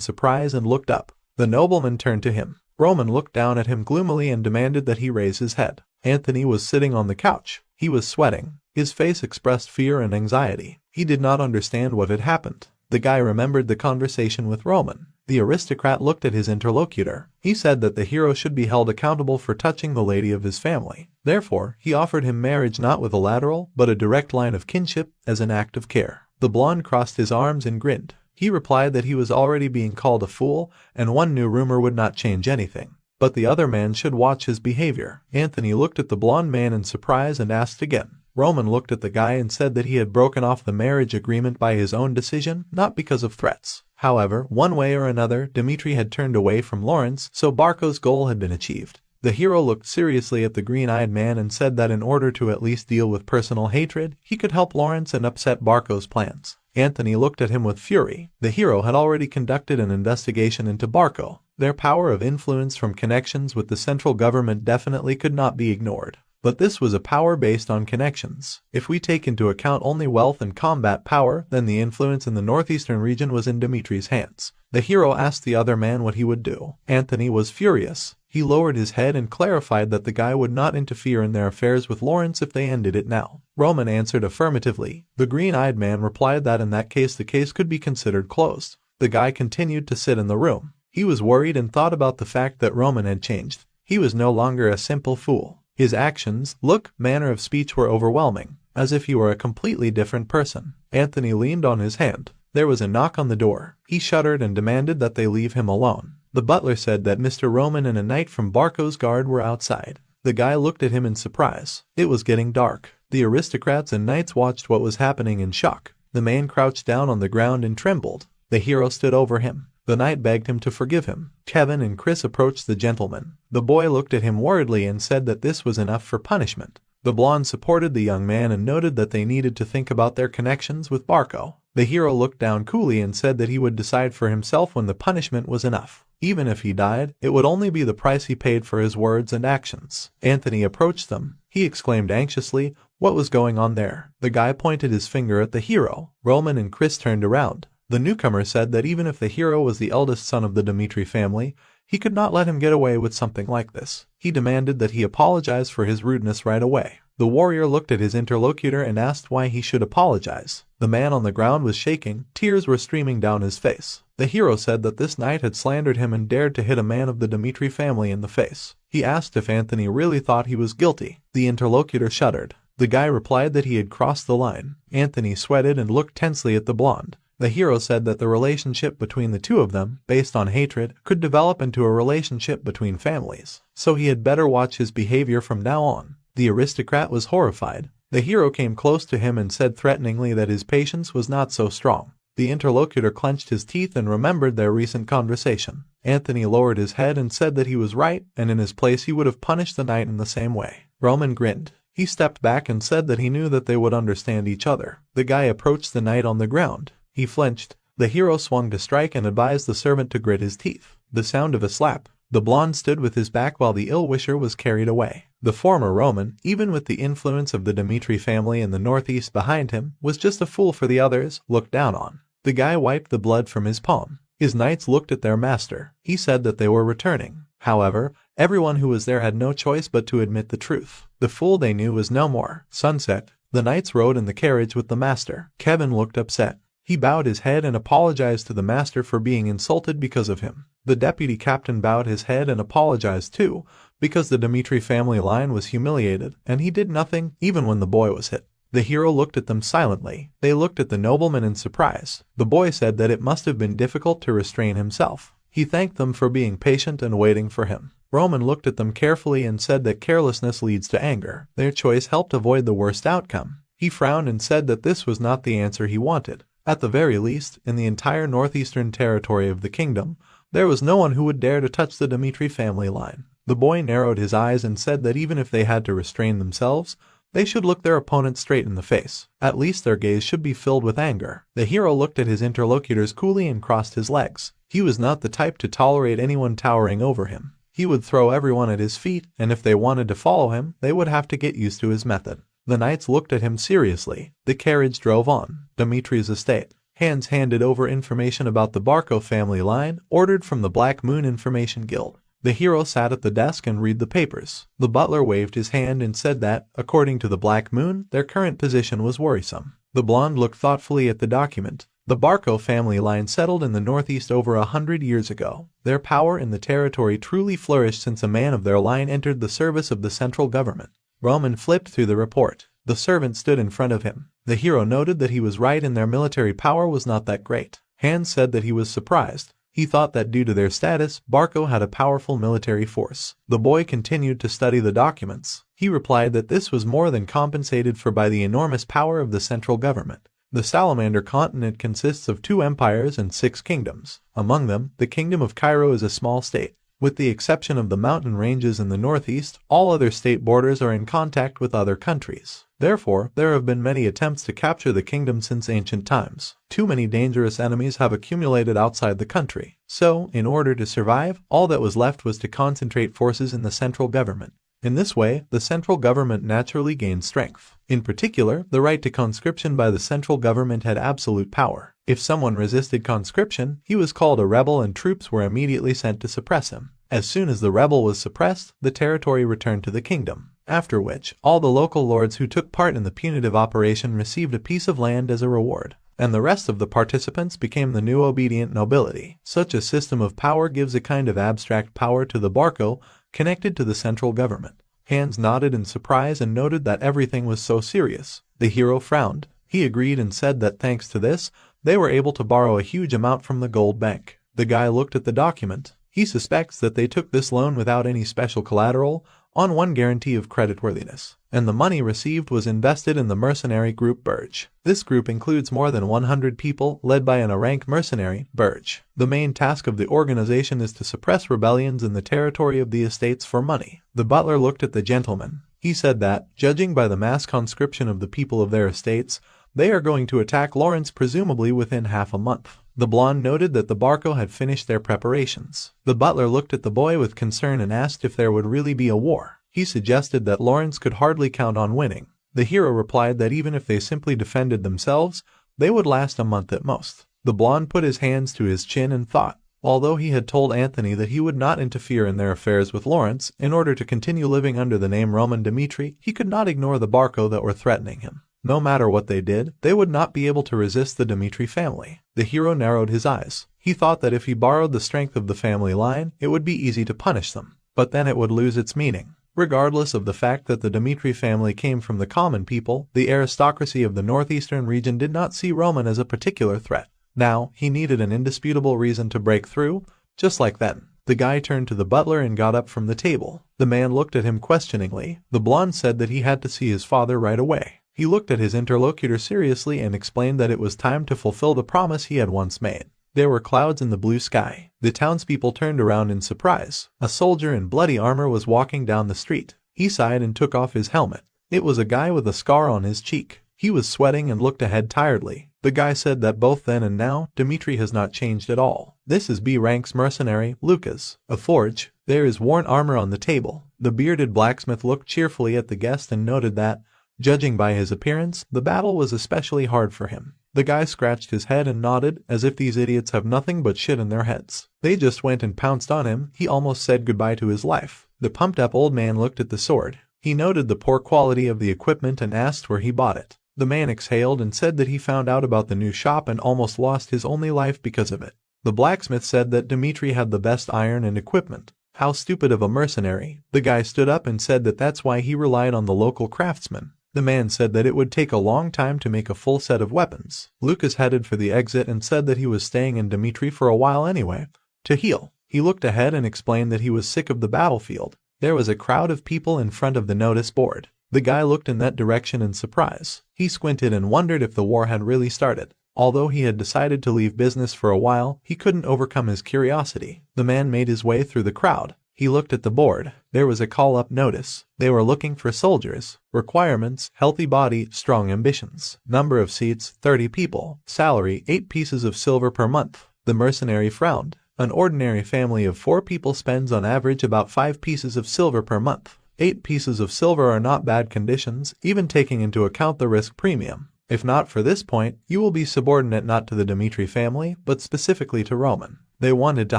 surprise and looked up. The nobleman turned to him. Roman looked down at him gloomily and demanded that he raise his head. Anthony was sitting on the couch. He was sweating. His face expressed fear and anxiety. He did not understand what had happened. The guy remembered the conversation with Roman. The aristocrat looked at his interlocutor. He said that the hero should be held accountable for touching the lady of his family. Therefore, he offered him marriage not with a lateral, but a direct line of kinship, as an act of care. The blonde crossed his arms and grinned. He replied that he was already being called a fool, and one new rumor would not change anything. But the other man should watch his behavior. Anthony looked at the blonde man in surprise and asked again. Roman looked at the guy and said that he had broken off the marriage agreement by his own decision, not because of threats. However, one way or another, Dimitri had turned away from Lawrence, so Barco's goal had been achieved. The hero looked seriously at the green-eyed man and said that in order to at least deal with personal hatred, he could help Lawrence and upset Barco's plans. Anthony looked at him with fury. The hero had already conducted an investigation into Barco. Their power of influence from connections with the central government definitely could not be ignored. But this was a power based on connections. If we take into account only wealth and combat power, then the influence in the northeastern region was in Dimitri's hands. The hero asked the other man what he would do. Anthony was furious. He lowered his head and clarified that the guy would not interfere in their affairs with Lawrence if they ended it now. Roman answered affirmatively. The green-eyed man replied that in that case the case could be considered closed. The guy continued to sit in the room. He was worried and thought about the fact that Roman had changed. He was no longer a simple fool. His actions, look, manner of speech were overwhelming, as if he were a completely different person. Anthony leaned on his hand. There was a knock on the door. He shuddered and demanded that they leave him alone. The butler said that Mr. Roman and a knight from Barco's guard were outside. The guy looked at him in surprise. It was getting dark. The aristocrats and knights watched what was happening in shock. The man crouched down on the ground and trembled. The hero stood over him. The knight begged him to forgive him. Kevin and Chris approached the gentleman. The boy looked at him worriedly and said that this was enough for punishment. The blonde supported the young man and noted that they needed to think about their connections with Barco. The hero looked down coolly and said that he would decide for himself when the punishment was enough. Even if he died, it would only be the price he paid for his words and actions. Anthony approached them. He exclaimed anxiously, "What was going on there?" The guy pointed his finger at the hero. Roman and Chris turned around. The newcomer said that even if the hero was the eldest son of the Dmitri family, he could not let him get away with something like this. He demanded that he apologize for his rudeness right away. The warrior looked at his interlocutor and asked why he should apologize. The man on the ground was shaking. Tears were streaming down his face. The hero said that this knight had slandered him and dared to hit a man of the Dmitri family in the face. He asked if Anthony really thought he was guilty. The interlocutor shuddered. The guy replied that he had crossed the line. Anthony sweated and looked tensely at the blonde. The hero said that the relationship between the two of them, based on hatred, could develop into a relationship between families, so he had better watch his behavior from now on. The aristocrat was horrified. The hero came close to him and said threateningly that his patience was not so strong. The interlocutor clenched his teeth and remembered their recent conversation. Anthony lowered his head and said that he was right, and in his place he would have punished the knight in the same way. Roman grinned. He stepped back and said that he knew that they would understand each other. The guy approached the knight on the ground. He flinched. The hero swung to strike and advised the servant to grit his teeth. The sound of a slap. The blonde stood with his back while the ill-wisher was carried away. The former Roman, even with the influence of the Dmitri family in the northeast behind him, was just a fool for the others, looked down on. The guy wiped the blood from his palm. His knights looked at their master. He said that they were returning. However, everyone who was there had no choice but to admit the truth. The fool they knew was no more. Sunset. The knights rode in the carriage with the master. Kevin looked upset. He bowed his head and apologized to the master for being insulted because of him. The deputy captain bowed his head and apologized too, because the Dmitri family line was humiliated, and he did nothing, even when the boy was hit. The hero looked at them silently. They looked at the nobleman in surprise. The boy said that it must have been difficult to restrain himself. He thanked them for being patient and waiting for him. Roman looked at them carefully and said that carelessness leads to anger. Their choice helped avoid the worst outcome. He frowned and said that this was not the answer he wanted. At the very least, in the entire northeastern territory of the kingdom, there was no one who would dare to touch the Dmitri family line. The boy narrowed his eyes and said that even if they had to restrain themselves, they should look their opponent straight in the face. At least their gaze should be filled with anger. The hero looked at his interlocutors coolly and crossed his legs. He was not the type to tolerate anyone towering over him. He would throw everyone at his feet, and if they wanted to follow him, they would have to get used to his method. The knights looked at him seriously. The carriage drove on. Dmitri's estate. Hands handed over information about the Barco family line, ordered from the Black Moon Information Guild. The hero sat at the desk and read the papers. The butler waved his hand and said that, according to the Black Moon, their current position was worrisome. The blonde looked thoughtfully at the document. The Barco family line settled in the northeast over 100 years ago. Their power in the territory truly flourished since a man of their line entered the service of the central government. Roman flipped through the report. The servant stood in front of him. The hero noted that he was right and their military power was not that great. Hans said that he was surprised. He thought that due to their status, Barco had a powerful military force. The boy continued to study the documents. He replied that this was more than compensated for by the enormous power of the central government. The Salamander continent consists of 2 empires and 6 kingdoms. Among them, the Kingdom of Cairo is a small state. With the exception of the mountain ranges in the northeast, all other state borders are in contact with other countries. Therefore, there have been many attempts to capture the kingdom since ancient times. Too many dangerous enemies have accumulated outside the country. So, in order to survive, all that was left was to concentrate forces in the central government. In this way, the central government naturally gained strength. In particular, the right to conscription by the central government had absolute power. If someone resisted conscription, he was called a rebel and troops were immediately sent to suppress him. As soon as the rebel was suppressed, the territory returned to the kingdom. After which, all the local lords who took part in the punitive operation received a piece of land as a reward, and the rest of the participants became the new obedient nobility. Such a system of power gives a kind of abstract power to the Barco, connected to the central government. Hands nodded in surprise and noted that everything was so serious. The hero frowned. He agreed and said that thanks to this, they were able to borrow a huge amount from the gold bank. The guy looked at the document. He suspects that they took this loan without any special collateral, on one guarantee of creditworthiness, and the money received was invested in the mercenary group Burge. This group includes more than 100 people, led by an rank mercenary, Burge. The main task of the organization is to suppress rebellions in the territory of the estates for money. The butler looked at the gentleman. He said that, judging by the mass conscription of the people of their estates, they are going to attack Lawrence presumably within half a month. The blonde noted that the Barco had finished their preparations. The butler looked at the boy with concern and asked if there would really be a war. He suggested that Lawrence could hardly count on winning. The hero replied that even if they simply defended themselves, they would last a month at most. The blonde put his hands to his chin and thought. Although he had told Anthony that he would not interfere in their affairs with Lawrence in order to continue living under the name Roman Dmitri, he could not ignore the Barco that were threatening him. No matter what they did, they would not be able to resist the Dmitri family. The hero narrowed his eyes. He thought that if he borrowed the strength of the family line, it would be easy to punish them. But then it would lose its meaning. Regardless of the fact that the Dmitri family came from the common people, the aristocracy of the northeastern region did not see Roman as a particular threat. Now, he needed an indisputable reason to break through, just like then. The guy turned to the butler and got up from the table. The man looked at him questioningly. The blonde said that he had to see his father right away. He looked at his interlocutor seriously and explained that it was time to fulfill the promise he had once made. There were clouds in the blue sky. The townspeople turned around in surprise. A soldier in bloody armor was walking down the street. He sighed and took off his helmet. It was a guy with a scar on his cheek. He was sweating and looked ahead tiredly. The guy said that both then and now, Dmitri has not changed at all. This is B rank's mercenary, Lucas. A forge. There is worn armor on the table. The bearded blacksmith looked cheerfully at the guest and noted that, judging by his appearance, the battle was especially hard for him. The guy scratched his head and nodded, as if these idiots have nothing but shit in their heads. They just went and pounced on him. He almost said goodbye to his life. The pumped-up old man looked at the sword. He noted the poor quality of the equipment and asked where he bought it. The man exhaled and said that he found out about the new shop and almost lost his only life because of it. The blacksmith said that Dmitri had the best iron and equipment. How stupid of a mercenary. The guy stood up and said that that's why he relied on the local craftsmen. The man said that it would take a long time to make a full set of weapons. Lucas headed for the exit and said that he was staying in Dmitri for a while anyway, to heal. He looked ahead and explained that he was sick of the battlefield. There was a crowd of people in front of the notice board. The guy looked in that direction in surprise. He squinted and wondered if the war had really started. Although he had decided to leave business for a while, he couldn't overcome his curiosity. The man made his way through the crowd. He looked at the board. There was a call-up notice. They were looking for soldiers. Requirements: healthy body, strong ambitions. Number of seats: 30 people. Salary: 8 pieces of silver per month. The mercenary frowned. An ordinary family of 4 people spends on average about 5 pieces of silver per month. 8 pieces of silver are not bad conditions, even taking into account the risk premium. If not for this point, you will be subordinate not to the Dmitri family, but specifically to Roman. They wanted to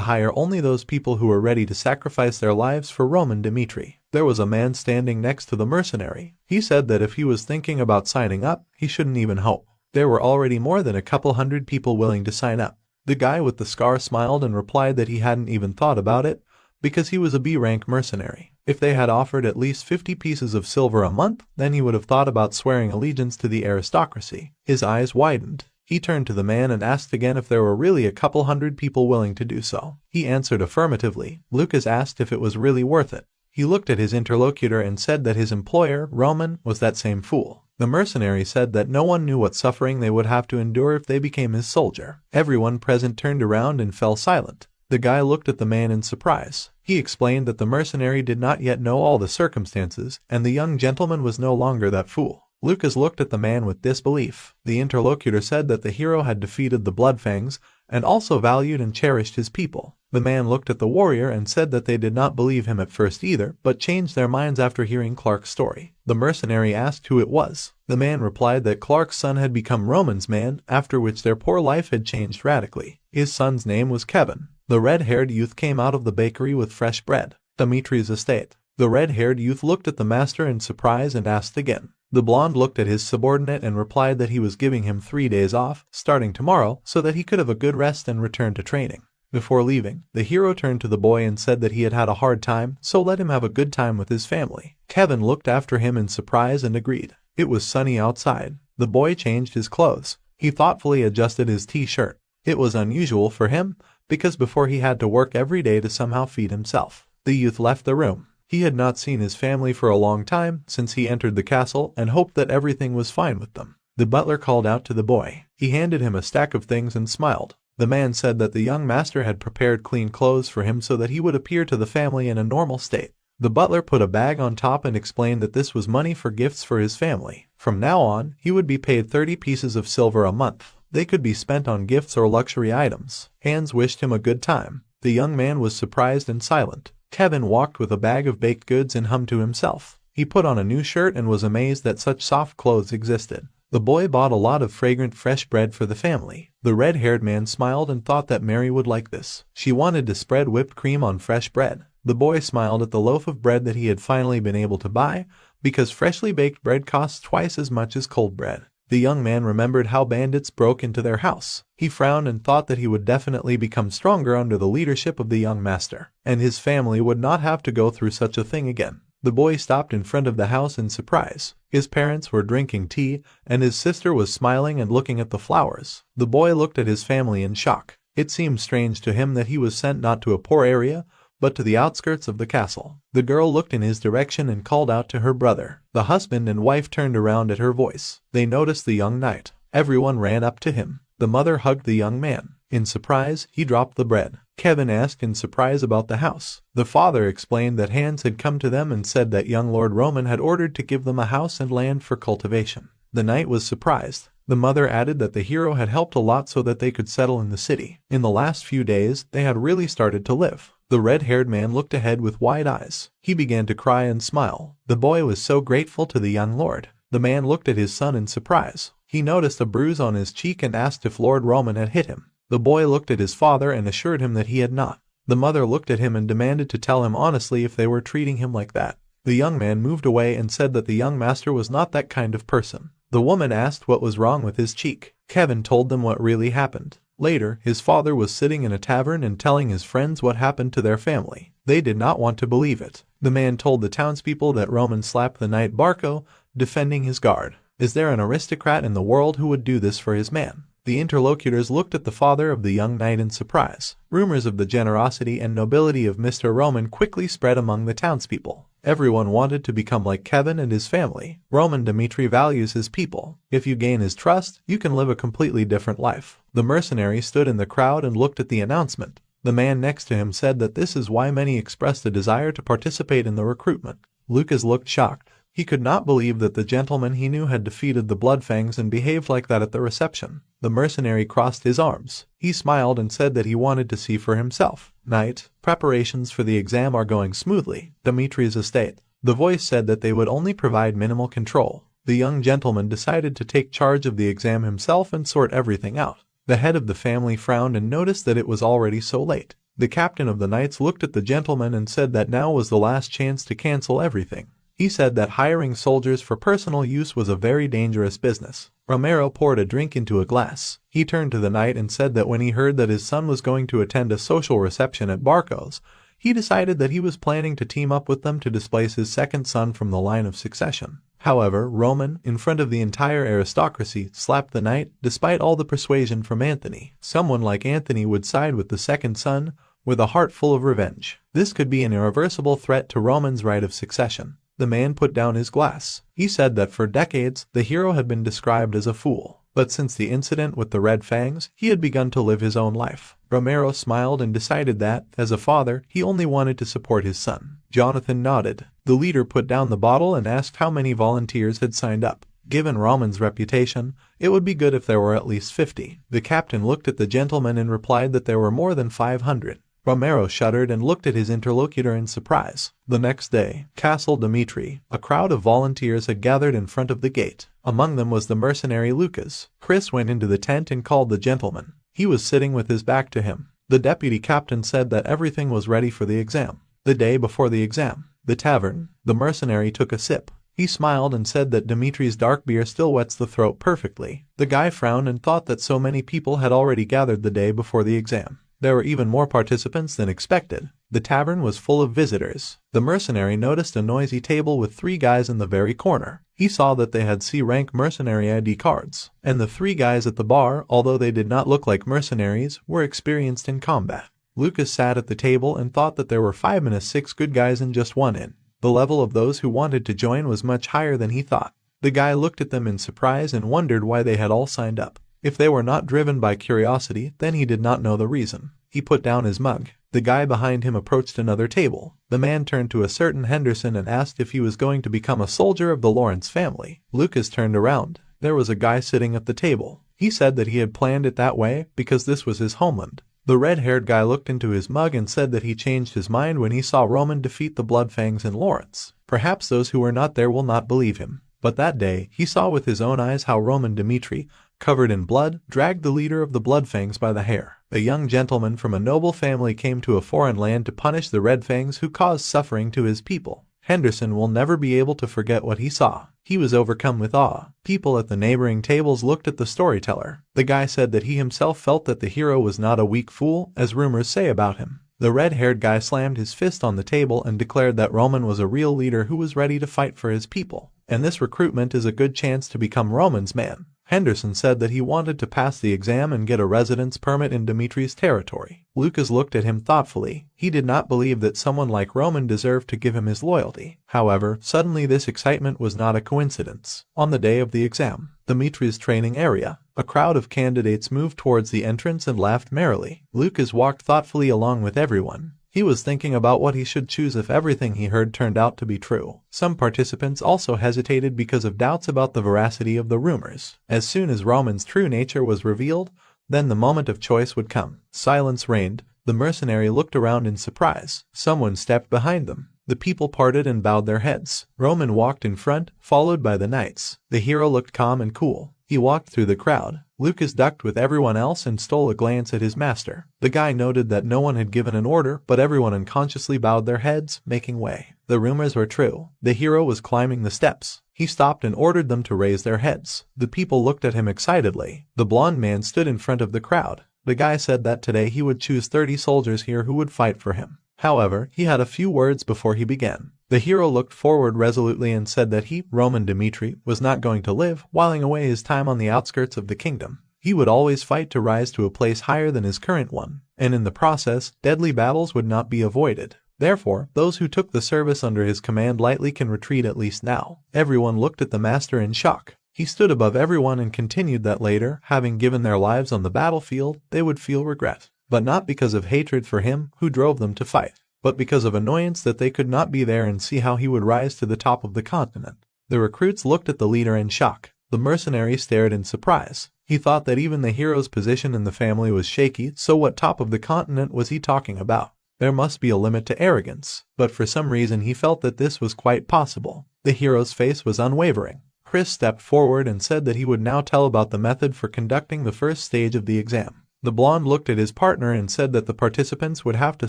hire only those people who were ready to sacrifice their lives for Roman Dmitri. There was a man standing next to the mercenary. He said that if he was thinking about signing up, he shouldn't even hope. There were already more than a couple hundred people willing to sign up. The guy with the scar smiled and replied that he hadn't even thought about it, because he was a B-rank mercenary. If they had offered at least 50 pieces of silver a month, then he would have thought about swearing allegiance to the aristocracy. His eyes widened. He turned to the man and asked again if there were really a couple hundred people willing to do so. He answered affirmatively. Lucas asked if it was really worth it. He looked at his interlocutor and said that his employer, Roman, was that same fool. The mercenary said that no one knew what suffering they would have to endure if they became his soldier. Everyone present turned around and fell silent. The guy looked at the man in surprise. He explained that the mercenary did not yet know all the circumstances, and the young gentleman was no longer that fool. Lucas looked at the man with disbelief. The interlocutor said that the hero had defeated the Bloodfangs, and also valued and cherished his people. The man looked at the warrior and said that they did not believe him at first either, but changed their minds after hearing Clark's story. The mercenary asked who it was. The man replied that Clark's son had become Roman's man, after which their poor life had changed radically. His son's name was Kevin. The red-haired youth came out of the bakery with fresh bread. Dimitri's estate. The red-haired youth looked at the master in surprise and asked again. The blonde looked at his subordinate and replied that he was giving him 3 days off, starting tomorrow, so that he could have a good rest and return to training. Before leaving, the hero turned to the boy and said that he had had a hard time, so let him have a good time with his family. Kevin looked after him in surprise and agreed. It was sunny outside. The boy changed his clothes. He thoughtfully adjusted his t-shirt. It was unusual for him, because before he had to work every day to somehow feed himself. The youth left the room. He had not seen his family for a long time since he entered the castle and hoped that everything was fine with them. The butler called out to the boy. He handed him a stack of things and smiled. The man said that the young master had prepared clean clothes for him so that he would appear to the family in a normal state. The butler put a bag on top and explained that this was money for gifts for his family. From now on, he would be paid 30 pieces of silver a month. They could be spent on gifts or luxury items. Hans wished him a good time. The young man was surprised and silent. Kevin walked with a bag of baked goods and hummed to himself. He put on a new shirt and was amazed that such soft clothes existed. The boy bought a lot of fragrant fresh bread for the family. The red-haired man smiled and thought that Mary would like this. She wanted to spread whipped cream on fresh bread. The boy smiled at the loaf of bread that he had finally been able to buy, because freshly baked bread costs twice as much as cold bread. The young man remembered how bandits broke into their house. He frowned and thought that he would definitely become stronger under the leadership of the young master, and his family would not have to go through such a thing again. The boy stopped in front of the house in surprise. His parents were drinking tea, and his sister was smiling and looking at the flowers. The boy looked at his family in shock. It seemed strange to him that he was sent not to a poor area, but to the outskirts of the castle. The girl looked in his direction and called out to her brother. The husband and wife turned around at her voice. They noticed the young knight. Everyone ran up to him. The mother hugged the young man. In surprise, he dropped the bread. Kevin asked in surprise about the house. The father explained that Hans had come to them and said that young Lord Roman had ordered to give them a house and land for cultivation. The knight was surprised. The mother added that the hero had helped a lot so that they could settle in the city. In the last few days, they had really started to live. The red-haired man looked ahead with wide eyes. He began to cry and smile. The boy was so grateful to the young lord. The man looked at his son in surprise. He noticed a bruise on his cheek and asked if Lord Roman had hit him. The boy looked at his father and assured him that he had not. The mother looked at him and demanded to tell him honestly if they were treating him like that. The young man moved away and said that the young master was not that kind of person. The woman asked what was wrong with his cheek. Kevin told them what really happened. Later, his father was sitting in a tavern and telling his friends what happened to their family. They did not want to believe it. The man told the townspeople that Roman slapped the knight Barco, defending his guard. Is there an aristocrat in the world who would do this for his man? The interlocutors looked at the father of the young knight in surprise. Rumors of the generosity and nobility of Mr. Roman quickly spread among the townspeople. Everyone wanted to become like Kevin and his family. Roman Dmitri values his people. If you gain his trust, you can live a completely different life. The mercenary stood in the crowd and looked at the announcement. The man next to him said that this is why many expressed a desire to participate in the recruitment. Lucas looked shocked. He could not believe that the gentleman he knew had defeated the Bloodfangs and behaved like that at the reception. The mercenary crossed his arms. He smiled and said that he wanted to see for himself. Knight, preparations for the exam are going smoothly. Dimitri's estate. The voice said that they would only provide minimal control. The young gentleman decided to take charge of the exam himself and sort everything out. The head of the family frowned and noticed that it was already so late. The captain of the knights looked at the gentleman and said that now was the last chance to cancel everything. He said that hiring soldiers for personal use was a very dangerous business. Romero poured a drink into a glass. He turned to the knight and said that when he heard that his son was going to attend a social reception at Barco's, he decided that he was planning to team up with them to displace his second son from the line of succession. However, Roman, in front of the entire aristocracy, slapped the knight despite all the persuasion from Anthony. Someone like Anthony would side with the second son with a heart full of revenge. This could be an irreversible threat to Roman's right of succession. The man put down his glass. He said that for decades, the hero had been described as a fool. But since the incident with the Red Fangs, he had begun to live his own life. Romero smiled and decided that, as a father, he only wanted to support his son. Jonathan nodded. The leader put down the bottle and asked how many volunteers had signed up. Given Roman's reputation, it would be good if there were at least 50. The captain looked at the gentleman and replied that there were more than 500. Romero shuddered and looked at his interlocutor in surprise. The next day, Castle Dmitri, a crowd of volunteers had gathered in front of the gate. Among them was the mercenary Lucas. Chris went into the tent and called the gentleman. He was sitting with his back to him. The deputy captain said that everything was ready for the exam. The day before the exam, the tavern, the mercenary took a sip. He smiled and said that Dimitri's dark beer still wets the throat perfectly. The guy frowned and thought that so many people had already gathered the day before the exam. There were even more participants than expected. The tavern was full of visitors. The mercenary noticed a noisy table with 3 guys in the very corner. He saw that they had C-rank mercenary ID cards. And the 3 guys at the bar, although they did not look like mercenaries, were experienced in combat. Lucas sat at the table and thought that there were 5-6 good guys and just 1 in. The level of those who wanted to join was much higher than he thought. The guy looked at them in surprise and wondered why they had all signed up. If they were not driven by curiosity, then he did not know the reason. He put down his mug. The guy behind him approached another table. The man turned to a certain Henderson and asked if he was going to become a soldier of the Lawrence family. Lucas turned around. There was a guy sitting at the table. He said that he had planned it that way because this was his homeland. The red-haired guy looked into his mug and said that he changed his mind when he saw Roman defeat the Bloodfangs in Lawrence. Perhaps those who were not there will not believe him. But that day, he saw with his own eyes how Roman Dmitri, covered in blood, dragged the leader of the Bloodfangs by the hair. A young gentleman from a noble family came to a foreign land to punish the Redfangs who caused suffering to his people. Henderson will never be able to forget what he saw. He was overcome with awe. People at the neighboring tables looked at the storyteller. The guy said that he himself felt that the hero was not a weak fool, as rumors say about him. The red-haired guy slammed his fist on the table and declared that Roman was a real leader who was ready to fight for his people. And this recruitment is a good chance to become Roman's man. Henderson said that he wanted to pass the exam and get a residence permit in Dimitri's territory. Lucas looked at him thoughtfully. He did not believe that someone like Roman deserved to give him his loyalty. However, suddenly this excitement was not a coincidence. On the day of the exam, Dimitri's training area, a crowd of candidates moved towards the entrance and laughed merrily. Lucas walked thoughtfully along with everyone. He was thinking about what he should choose if everything he heard turned out to be true. Some participants also hesitated because of doubts about the veracity of the rumors. As soon as Roman's true nature was revealed, then the moment of choice would come. Silence reigned. The mercenary looked around in surprise. Someone stepped behind them. The people parted and bowed their heads. Roman walked in front, followed by the knights. The hero looked calm and cool. He walked through the crowd. Lucas ducked with everyone else and stole a glance at his master. The guy noted that no one had given an order, but everyone unconsciously bowed their heads, making way. The rumors were true. The hero was climbing the steps. He stopped and ordered them to raise their heads. The people looked at him excitedly. The blonde man stood in front of the crowd. The guy said that today he would choose 30 soldiers here who would fight for him. However, he had a few words before he began. The hero looked forward resolutely and said that he, Roman Dmitri, was not going to live, whiling away his time on the outskirts of the kingdom. He would always fight to rise to a place higher than his current one, and in the process, deadly battles would not be avoided. Therefore, those who took the service under his command lightly can retreat at least now. Everyone looked at the master in shock. He stood above everyone and continued that later, having given their lives on the battlefield, they would feel regret. But not because of hatred for him who drove them to fight, but because of annoyance that they could not be there and see how he would rise to the top of the continent. The recruits looked at the leader in shock. The mercenary stared in surprise. He thought that even the hero's position in the family was shaky, so what top of the continent was he talking about? There must be a limit to arrogance, but for some reason he felt that this was quite possible. The hero's face was unwavering. Chris stepped forward and said that he would now tell about the method for conducting the first stage of the exam. The blonde looked at his partner and said that the participants would have to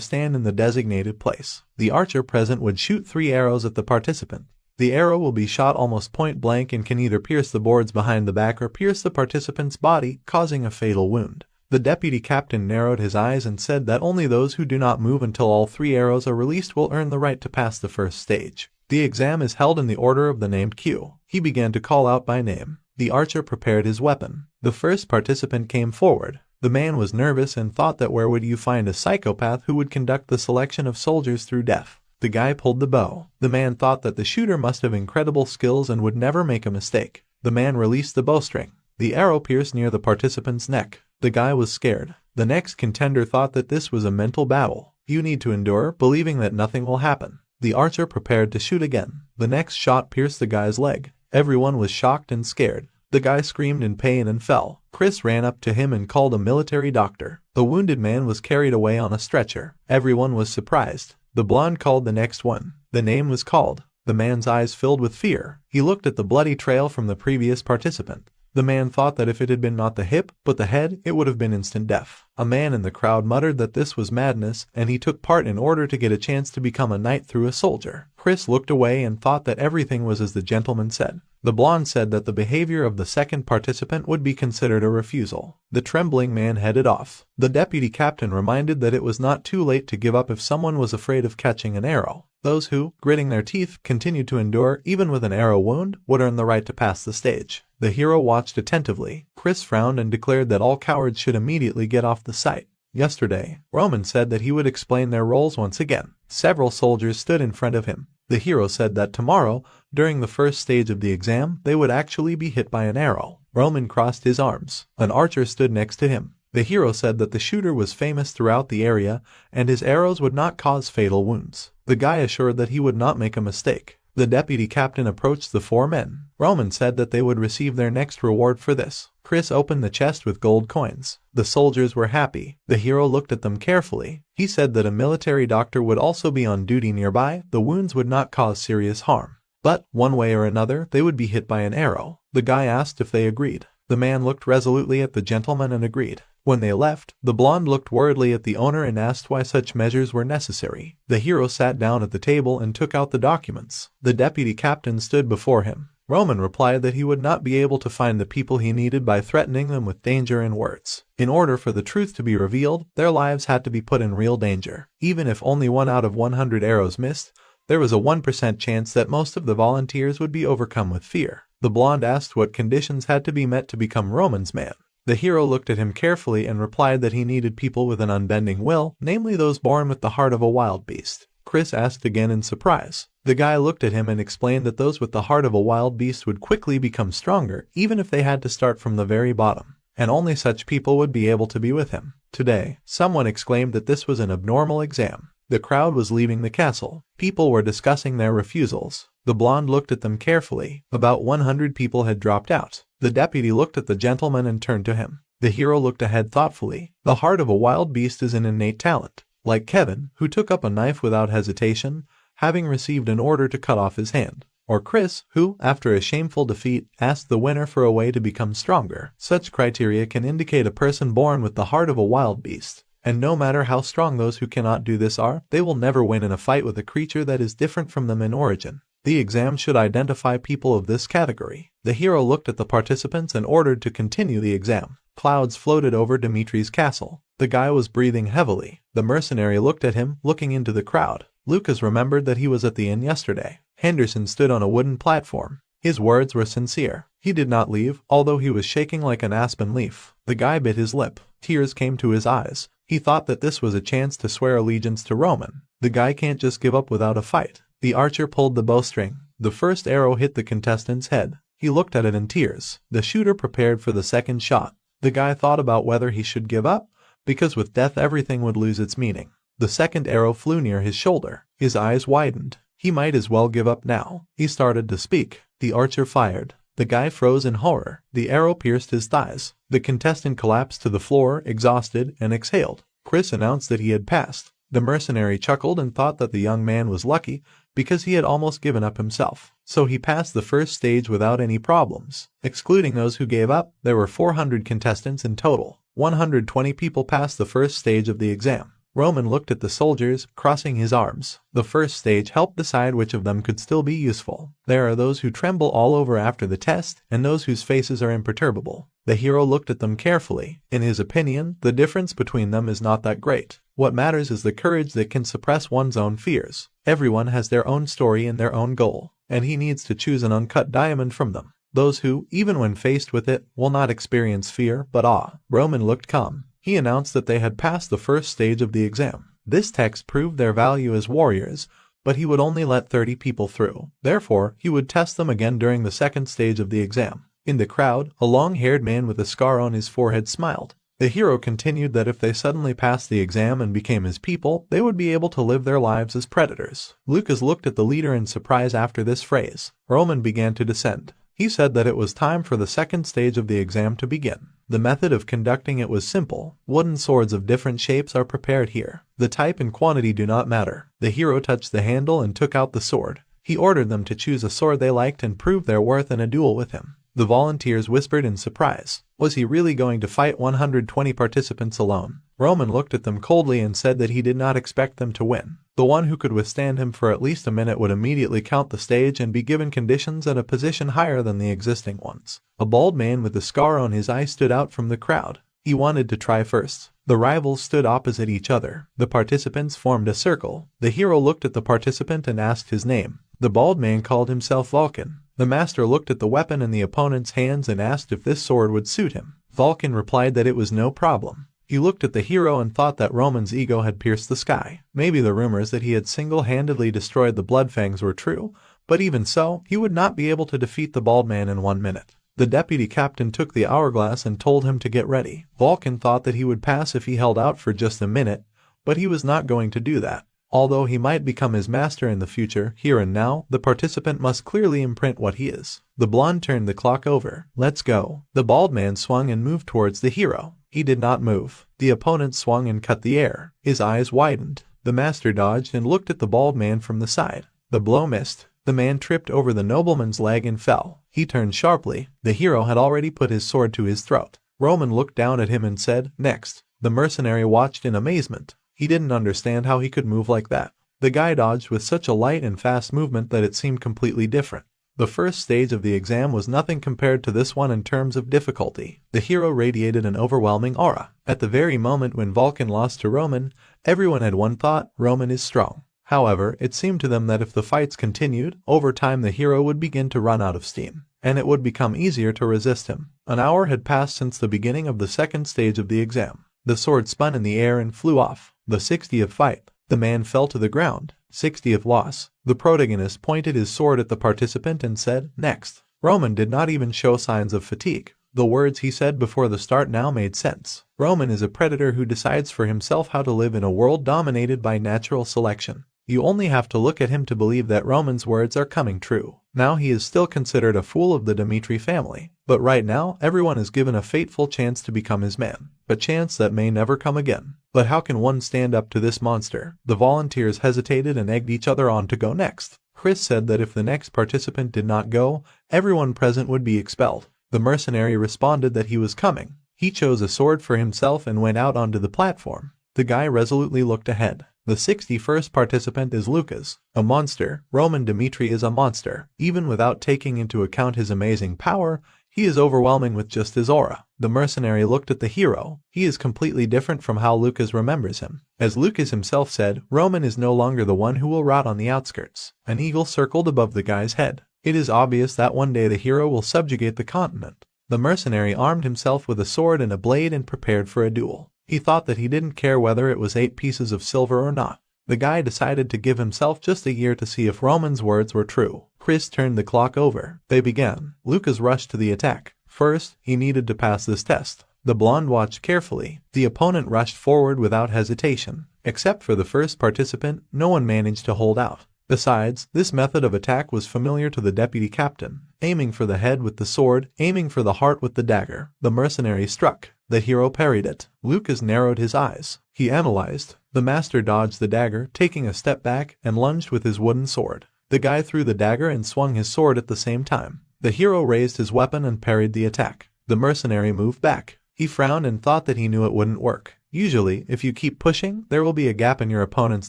stand in the designated place. The archer present would shoot 3 arrows at the participant. The arrow will be shot almost point blank and can either pierce the boards behind the back or pierce the participant's body, causing a fatal wound. The deputy captain narrowed his eyes and said that only those who do not move until all 3 arrows are released will earn the right to pass the first stage. The exam is held in the order of the named queue. He began to call out by name. The archer prepared his weapon. The first participant came forward. The man was nervous and thought that where would you find a psychopath who would conduct the selection of soldiers through death. The guy pulled the bow. The man thought that the shooter must have incredible skills and would never make a mistake. The man released the bowstring. The arrow pierced near the participant's neck. The guy was scared. The next contender thought that this was a mental battle. You need to endure, believing that nothing will happen. The archer prepared to shoot again. The next shot pierced the guy's leg. Everyone was shocked and scared. The guy screamed in pain and fell. Chris ran up to him and called a military doctor. The wounded man was carried away on a stretcher. Everyone was surprised. The blonde called the next one. The name was called. The man's eyes filled with fear. He looked at the bloody trail from the previous participant. The man thought that if it had been not the hip, but the head, it would have been instant death. A man in the crowd muttered that this was madness, and he took part in order to get a chance to become a knight through a soldier. Chris looked away and thought that everything was as the gentleman said. The blonde said that the behavior of the second participant would be considered a refusal. The trembling man headed off. The deputy captain reminded that it was not too late to give up if someone was afraid of catching an arrow. Those who, gritting their teeth, continued to endure even with an arrow wound would earn the right to pass the stage. The hero watched attentively. Chris frowned and declared that all cowards should immediately get off the site. Yesterday, Roman said that he would explain their roles once again. Several soldiers stood in front of him. The hero said that tomorrow, during the first stage of the exam, they would actually be hit by an arrow. Roman crossed his arms. An archer stood next to him. The hero said that the shooter was famous throughout the area and his arrows would not cause fatal wounds. The guy assured that he would not make a mistake. The deputy captain approached the four men. Roman said that they would receive their next reward for this. Chris opened the chest with gold coins. The soldiers were happy. The hero looked at them carefully. He said that a military doctor would also be on duty nearby. The wounds would not cause serious harm. But, one way or another, they would be hit by an arrow. The guy asked if they agreed. The man looked resolutely at the gentleman and agreed. When they left, the blonde looked worriedly at the owner and asked why such measures were necessary. The hero sat down at the table and took out the documents. The deputy captain stood before him. Roman replied that he would not be able to find the people he needed by threatening them with danger in words. In order for the truth to be revealed, their lives had to be put in real danger. Even if only 1 out of 100 arrows missed, there was a 1% chance that most of the volunteers would be overcome with fear. The blonde asked what conditions had to be met to become Roman's man. The hero looked at him carefully and replied that he needed people with an unbending will, namely those born with the heart of a wild beast. Chris asked again in surprise. The guy looked at him and explained that those with the heart of a wild beast would quickly become stronger, even if they had to start from the very bottom. And only such people would be able to be with him. Today, someone exclaimed that this was an abnormal exam. The crowd was leaving the castle. People were discussing their refusals. The blonde looked at them carefully. About 100 people had dropped out. The deputy looked at the gentleman and turned to him. The hero looked ahead thoughtfully. The heart of a wild beast is an innate talent. Like Kevin, who took up a knife without hesitation, having received an order to cut off his hand. Or Chris, who, after a shameful defeat, asked the winner for a way to become stronger. Such criteria can indicate a person born with the heart of a wild beast. And no matter how strong those who cannot do this are, they will never win in a fight with a creature that is different from them in origin. The exam should identify people of this category. The hero looked at the participants and ordered to continue the exam. Clouds floated over Dimitri's castle. The guy was breathing heavily. The mercenary looked at him, looking into the crowd. Lucas remembered that he was at the inn yesterday. Henderson stood on a wooden platform. His words were sincere. He did not leave, although he was shaking like an aspen leaf. The guy bit his lip. Tears came to his eyes. He thought that this was a chance to swear allegiance to Roman. The guy can't just give up without a fight. The archer pulled the bowstring. The first arrow hit the contestant's head. He looked at it in tears. The shooter prepared for the second shot. The guy thought about whether he should give up, because with death everything would lose its meaning. The second arrow flew near his shoulder. His eyes widened. He might as well give up now. He started to speak. The archer fired. The guy froze in horror. The arrow pierced his thighs. The contestant collapsed to the floor, exhausted, and exhaled. Chris announced that he had passed. The mercenary chuckled and thought that the young man was lucky because he had almost given up himself. So he passed the first stage without any problems. Excluding those who gave up, there were 400 contestants in total. 120 people passed the first stage of the exam. Roman looked at the soldiers, crossing his arms. The first stage helped decide which of them could still be useful. There are those who tremble all over after the test, and those whose faces are imperturbable. The hero looked at them carefully. In his opinion, the difference between them is not that great. What matters is the courage that can suppress one's own fears. Everyone has their own story and their own goal, and he needs to choose an uncut diamond from them. Those who, even when faced with it, will not experience fear but awe. Roman looked calm. He announced that they had passed the first stage of the exam. This text proved their value as warriors, but he would only let 30 people through. Therefore, he would test them again during the second stage of the exam. In the crowd, a long-haired man with a scar on his forehead smiled. The hero continued that if they suddenly passed the exam and became his people, they would be able to live their lives as predators. Lucas looked at the leader in surprise after this phrase. Roman began to descend. He said that it was time for the second stage of the exam to begin. The method of conducting it was simple. Wooden swords of different shapes are prepared here. The type and quantity do not matter. The hero touched the handle and took out the sword. He ordered them to choose a sword they liked and prove their worth in a duel with him. The volunteers whispered in surprise. Was he really going to fight 120 participants alone? Roman looked at them coldly and said that he did not expect them to win. The one who could withstand him for at least a minute would immediately count the stage and be given conditions at a position higher than the existing ones. A bald man with a scar on his eye stood out from the crowd. He wanted to try first. The rivals stood opposite each other. The participants formed a circle. The hero looked at the participant and asked his name. The bald man called himself Vulcan. The master looked at the weapon in the opponent's hands and asked if this sword would suit him. Vulcan replied that it was no problem. He looked at the hero and thought that Roman's ego had pierced the sky. Maybe the rumors that he had single-handedly destroyed the Bloodfangs were true, but even so, he would not be able to defeat the bald man in 1 minute. The deputy captain took the hourglass and told him to get ready. Vulcan thought that he would pass if he held out for just a minute, but he was not going to do that. Although he might become his master in the future, here and now, the participant must clearly imprint what he is. The blonde turned the clock over. Let's go. The bald man swung and moved towards the hero. He did not move. The opponent swung and cut the air. His eyes widened. The master dodged and looked at the bald man from the side. The blow missed. The man tripped over the nobleman's leg and fell. He turned sharply. The hero had already put his sword to his throat. Roman looked down at him and said, "Next." The mercenary watched in amazement. He didn't understand how he could move like that. The guy dodged with such a light and fast movement that it seemed completely different. The first stage of the exam was nothing compared to this one in terms of difficulty. The hero radiated an overwhelming aura. At the very moment when Vulcan lost to Roman, everyone had one thought: Roman is strong. However, it seemed to them that if the fights continued, over time the hero would begin to run out of steam, and it would become easier to resist him. An hour had passed since the beginning of the second stage of the exam. The sword spun in the air and flew off. The 60th fight. The man fell to the ground. 60th loss. The protagonist pointed his sword at the participant and said, "Next." Roman did not even show signs of fatigue. The words he said before the start now made sense. Roman is a predator who decides for himself how to live in a world dominated by natural selection. You only have to look at him to believe that Roman's words are coming true. Now he is still considered a fool of the Dmitri family, but right now everyone is given a fateful chance to become his man, a chance that may never come again. But how can one stand up to this monster? The volunteers hesitated and egged each other on to go next. Chris said that if the next participant did not go, everyone present would be expelled. The mercenary responded that he was coming. He chose a sword for himself and went out onto the platform. The guy resolutely looked ahead. The 61st participant is Lucas, a monster. Roman Dmitri is a monster. Even without taking into account his amazing power, he is overwhelming with just his aura. The mercenary looked at the hero. He is completely different from how Lucas remembers him. As Lucas himself said, Roman is no longer the one who will rot on the outskirts. An eagle circled above the guy's head. It is obvious that one day the hero will subjugate the continent. The mercenary armed himself with a sword and a blade and prepared for a duel. He thought that he didn't care whether it was 8 pieces of silver or not. The guy decided to give himself just a year to see if Roman's words were true. Chris turned the clock over. They began. Lucas rushed to the attack. First, he needed to pass this test. The blonde watched carefully. The opponent rushed forward without hesitation. Except for the first participant, no one managed to hold out. Besides, this method of attack was familiar to the deputy captain. Aiming for the head with the sword, aiming for the heart with the dagger. The mercenary struck. The hero parried it. Lucas narrowed his eyes. He analyzed. The master dodged the dagger, taking a step back, and lunged with his wooden sword. The guy threw the dagger and swung his sword at the same time. The hero raised his weapon and parried the attack. The mercenary moved back. He frowned and thought that he knew it wouldn't work. Usually, if you keep pushing, there will be a gap in your opponent's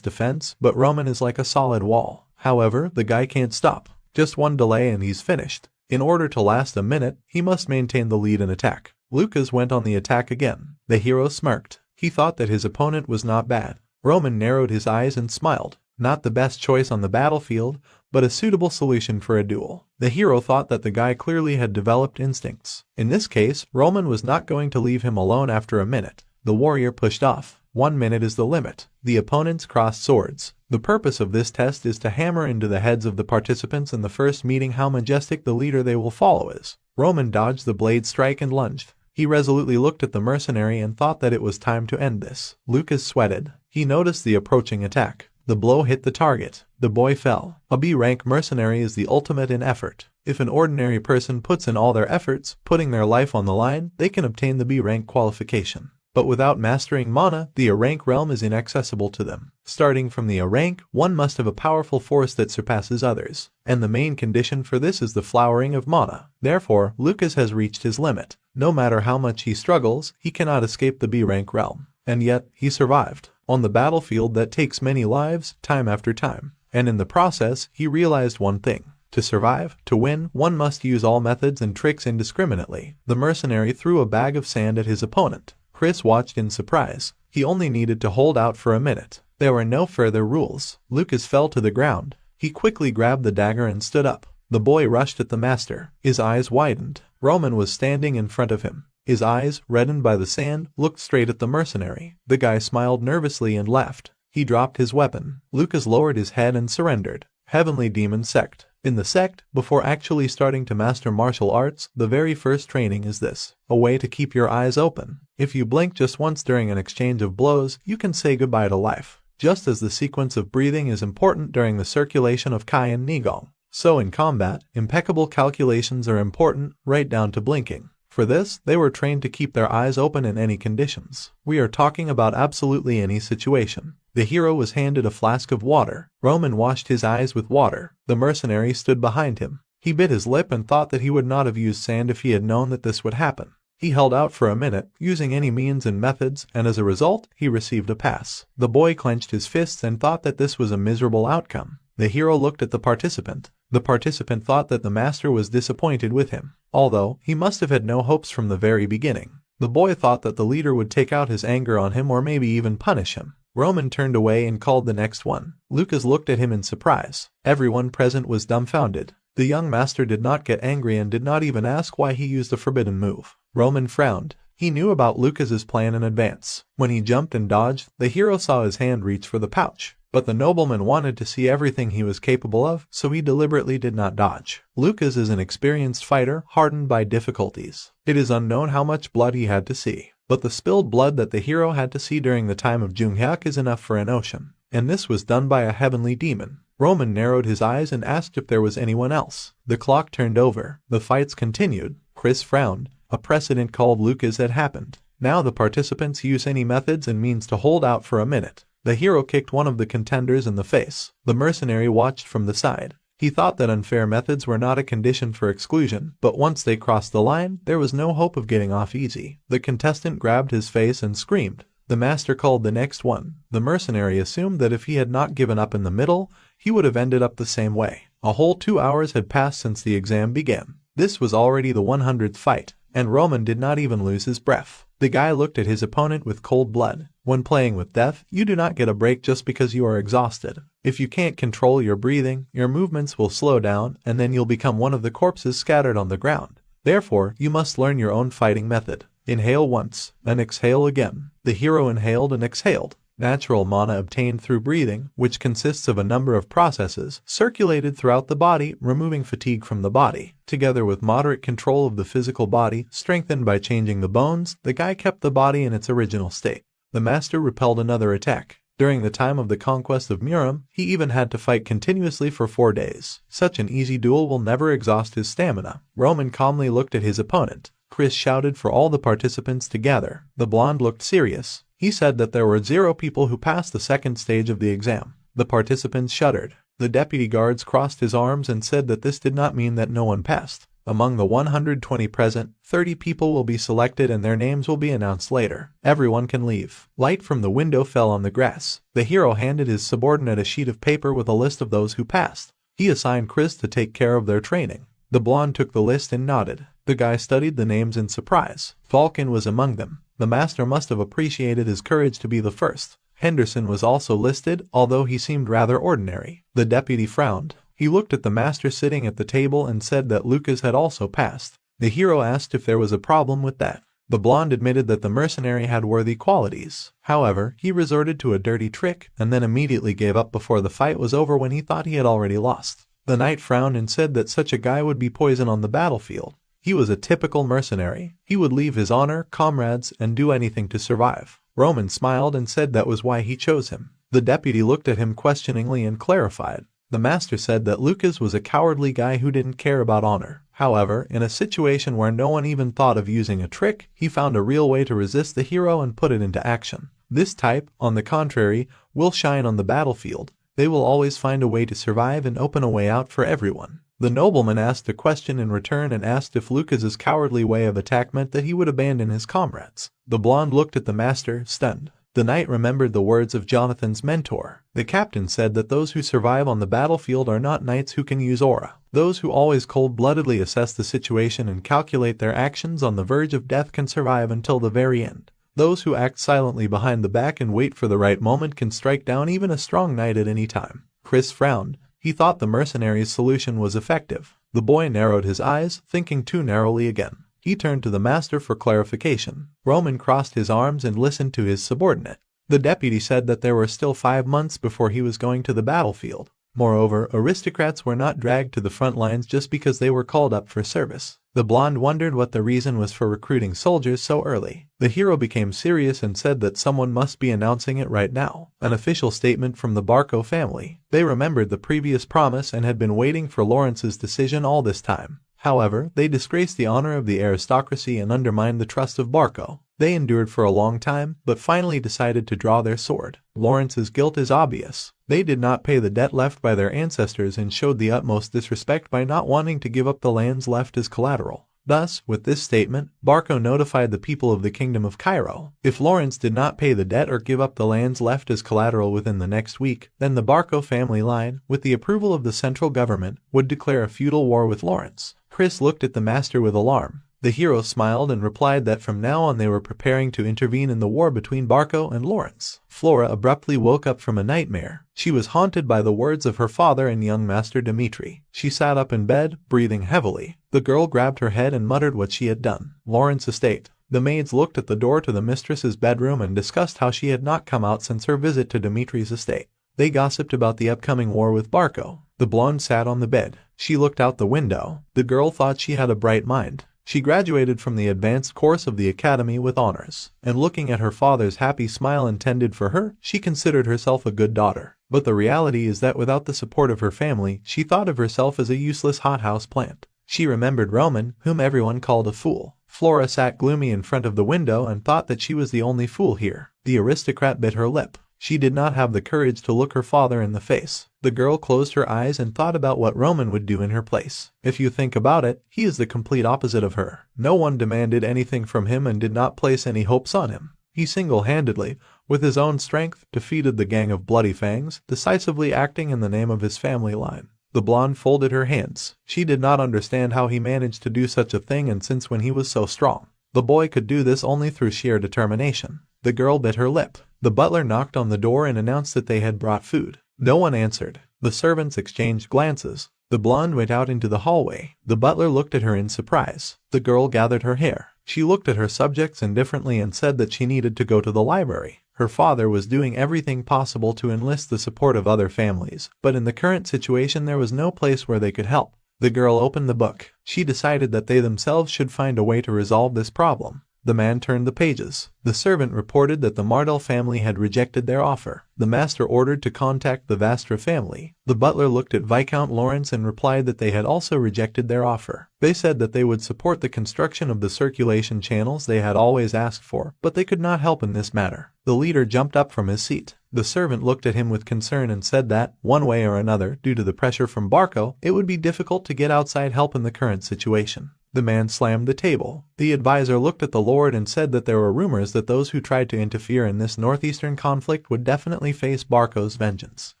defense, but Roman is like a solid wall. However, the guy can't stop. Just one delay and he's finished. In order to last a minute, he must maintain the lead in attack. Lucas went on the attack again. The hero smirked. He thought that his opponent was not bad. Roman narrowed his eyes and smiled. Not the best choice on the battlefield, but a suitable solution for a duel. The hero thought that the guy clearly had developed instincts. In this case, Roman was not going to leave him alone after a minute. The warrior pushed off. 1 minute is the limit. The opponents crossed swords. The purpose of this test is to hammer into the heads of the participants in the first meeting how majestic the leader they will follow is. Roman dodged the blade strike and lunged. He resolutely looked at the mercenary and thought that it was time to end this. Lucas sweated. He noticed the approaching attack. The blow hit the target. The boy fell. A B-rank mercenary is the ultimate in effort. If an ordinary person puts in all their efforts, putting their life on the line, they can obtain the B-rank qualification. but without mastering mana, the A rank realm is inaccessible to them. Starting from the A rank, one must have a powerful force that surpasses others, and the main condition for this is the flowering of mana. Therefore, Lucas has reached his limit. No matter how much he struggles, he cannot escape the B rank realm. And yet, he survived. On the battlefield that takes many lives, time after time. And in the process, he realized one thing. To survive, to win, one must use all methods and tricks indiscriminately. The mercenary threw a bag of sand at his opponent. Chris watched in surprise. He only needed to hold out for a minute. There were no further rules. Lucas fell to the ground. He quickly grabbed the dagger and stood up. The boy rushed at the master. His eyes widened. Roman was standing in front of him. His eyes, reddened by the sand, looked straight at the mercenary. The guy smiled nervously and laughed. He dropped his weapon. Lucas lowered his head and surrendered. Heavenly Demon Sect. In the sect, before actually starting to master martial arts, the very first training is this: a way to keep your eyes open. If you blink just once during an exchange of blows, you can say goodbye to life. Just as the sequence of breathing is important during the circulation of Kai and Nigong, so in combat, impeccable calculations are important, right down to blinking. For this, they were trained to keep their eyes open in any conditions. We are talking about absolutely any situation. The hero was handed a flask of water. Roman washed his eyes with water. The mercenary stood behind him. He bit his lip and thought that he would not have used sand if he had known that this would happen. He held out for a minute, using any means and methods, and as a result, he received a pass. The boy clenched his fists and thought that this was a miserable outcome. The hero looked at the participant. The participant thought that the master was disappointed with him, although he must have had no hopes from the very beginning. The boy thought that the leader would take out his anger on him or maybe even punish him. Roman turned away and called the next one. Lucas looked at him in surprise. Everyone present was dumbfounded. The young master did not get angry and did not even ask why he used the forbidden move. Roman frowned. He knew about Lucas's plan in advance. When he jumped and dodged, the hero saw his hand reach for the pouch. But the nobleman wanted to see everything he was capable of, so he deliberately did not dodge. Lucas is an experienced fighter, hardened by difficulties. It is unknown how much blood he had to see. But the spilled blood that the hero had to see during the time of Junghyuk is enough for an ocean. And this was done by a heavenly demon. Roman narrowed his eyes and asked if there was anyone else. The clock turned over. The fights continued. Chris frowned. A precedent called Lucas had happened. Now the participants use any methods and means to hold out for a minute. The hero kicked one of the contenders in the face. The mercenary watched from the side. He thought that unfair methods were not a condition for exclusion, but once they crossed the line, there was no hope of getting off easy. The contestant grabbed his face and screamed. The master called the next one. The mercenary assumed that if he had not given up in the middle, he would have ended up the same way. A whole 2 hours had passed since the exam began. This was already the 100th fight, and Roman did not even lose his breath. The guy looked at his opponent with cold blood. When playing with death, you do not get a break just because you are exhausted. If you can't control your breathing, your movements will slow down, and then you'll become one of the corpses scattered on the ground. Therefore, you must learn your own fighting method. Inhale once, then exhale again. The hero inhaled and exhaled. Natural mana obtained through breathing, which consists of a number of processes, circulated throughout the body, removing fatigue from the body. Together with moderate control of the physical body, strengthened by changing the bones, the guy kept the body in its original state. The master repelled another attack. During the time of the conquest of Muram, he even had to fight continuously for 4 days. Such an easy duel will never exhaust his stamina. Roman calmly looked at his opponent. Chris shouted for all the participants to gather. The blonde looked serious. He said that there were 0 people who passed the second stage of the exam. The participants shuddered. The deputy guards crossed his arms and said that this did not mean that no one passed. Among the 120 present, 30 people will be selected and their names will be announced later. Everyone can leave. Light from the window fell on the grass. The hero handed his subordinate a sheet of paper with a list of those who passed. He assigned Chris to take care of their training. The blonde took the list and nodded. The guy studied the names in surprise. Falcon was among them. The master must have appreciated his courage to be the first. Henderson was also listed, although he seemed rather ordinary. The deputy frowned. He looked at the master sitting at the table and said that Lucas had also passed. The hero asked if there was a problem with that. The blonde admitted that the mercenary had worthy qualities. However, he resorted to a dirty trick and then immediately gave up before the fight was over when he thought he had already lost. The knight frowned and said that such a guy would be poison on the battlefield. He was a typical mercenary. He would leave his honor, comrades, and do anything to survive. Roman smiled and said that was why he chose him. The deputy looked at him questioningly and clarified. The master said that Lucas was a cowardly guy who didn't care about honor. However, in a situation where no one even thought of using a trick, he found a real way to resist the hero and put it into action. This type, on the contrary, will shine on the battlefield. They will always find a way to survive and open a way out for everyone. The nobleman asked a question in return and asked if Lucas's cowardly way of attack meant that he would abandon his comrades. The blonde looked at the master, stunned. The knight remembered the words of Jonathan's mentor. The captain said that those who survive on the battlefield are not knights who can use aura. Those who always cold-bloodedly assess the situation and calculate their actions on the verge of death can survive until the very end. Those who act silently behind the back and wait for the right moment can strike down even a strong knight at any time. Chris frowned. He thought the mercenary's solution was effective. The boy narrowed his eyes, thinking too narrowly again. He turned to the master for clarification. Roman crossed his arms and listened to his subordinate. The deputy said that there were still 5 months before he was going to the battlefield. Moreover, aristocrats were not dragged to the front lines just because they were called up for service. The blonde wondered what the reason was for recruiting soldiers so early. The hero became serious and said that someone must be announcing it right now. An official statement from the Barco family. They remembered the previous promise and had been waiting for Lawrence's decision all this time. However, they disgraced the honor of the aristocracy and undermined the trust of Barco. They endured for a long time, but finally decided to draw their sword. Lawrence's guilt is obvious. They did not pay the debt left by their ancestors and showed the utmost disrespect by not wanting to give up the lands left as collateral. Thus, with this statement, Barco notified the people of the Kingdom of Cairo. If Lawrence did not pay the debt or give up the lands left as collateral within the next week, then the Barco family line, with the approval of the central government, would declare a feudal war with Lawrence. Chris looked at the master with alarm. The hero smiled and replied that from now on they were preparing to intervene in the war between Barco and Lawrence. Flora abruptly woke up from a nightmare. She was haunted by the words of her father and young master Dimitri. She sat up in bed, breathing heavily. The girl grabbed her head and muttered what she had done. Lawrence estate. The maids looked at the door to the mistress's bedroom and discussed how she had not come out since her visit to Dimitri's estate. They gossiped about the upcoming war with Barco. The blonde sat on the bed. She looked out the window. The girl thought she had a bright mind. She graduated from the advanced course of the academy with honors, and looking at her father's happy smile intended for her, she considered herself a good daughter. But the reality is that without the support of her family, she thought of herself as a useless hothouse plant. She remembered Roman, whom everyone called a fool. Flora sat gloomy in front of the window and thought that she was the only fool here. The aristocrat bit her lip. She did not have the courage to look her father in the face. The girl closed her eyes and thought about what Roman would do in her place. If you think about it, he is the complete opposite of her. No one demanded anything from him and did not place any hopes on him. He single-handedly, with his own strength, defeated the gang of Bloody Fangs, decisively acting in the name of his family line. The blonde folded her hands. She did not understand how he managed to do such a thing and since when he was so strong. The boy could do this only through sheer determination. The girl bit her lip. The butler knocked on the door and announced that they had brought food. No one answered. The servants exchanged glances. The blonde went out into the hallway. The butler looked at her in surprise. The girl gathered her hair. She looked at her subjects indifferently and said that she needed to go to the library. Her father was doing everything possible to enlist the support of other families, but in the current situation there was no place where they could help. The girl opened the book. She decided that they themselves should find a way to resolve this problem. The man turned the pages. The servant reported that the Mardell family had rejected their offer. The master ordered to contact the Vastra family. The butler looked at Viscount Lawrence and replied that they had also rejected their offer. They said that they would support the construction of the circulation channels they had always asked for, but they could not help in this matter. The leader jumped up from his seat. The servant looked at him with concern and said that, one way or another, due to the pressure from Barco, it would be difficult to get outside help in the current situation. The man slammed the table. The advisor looked at the lord and said that there were rumors that those who tried to interfere in this northeastern conflict would definitely face Barco's vengeance.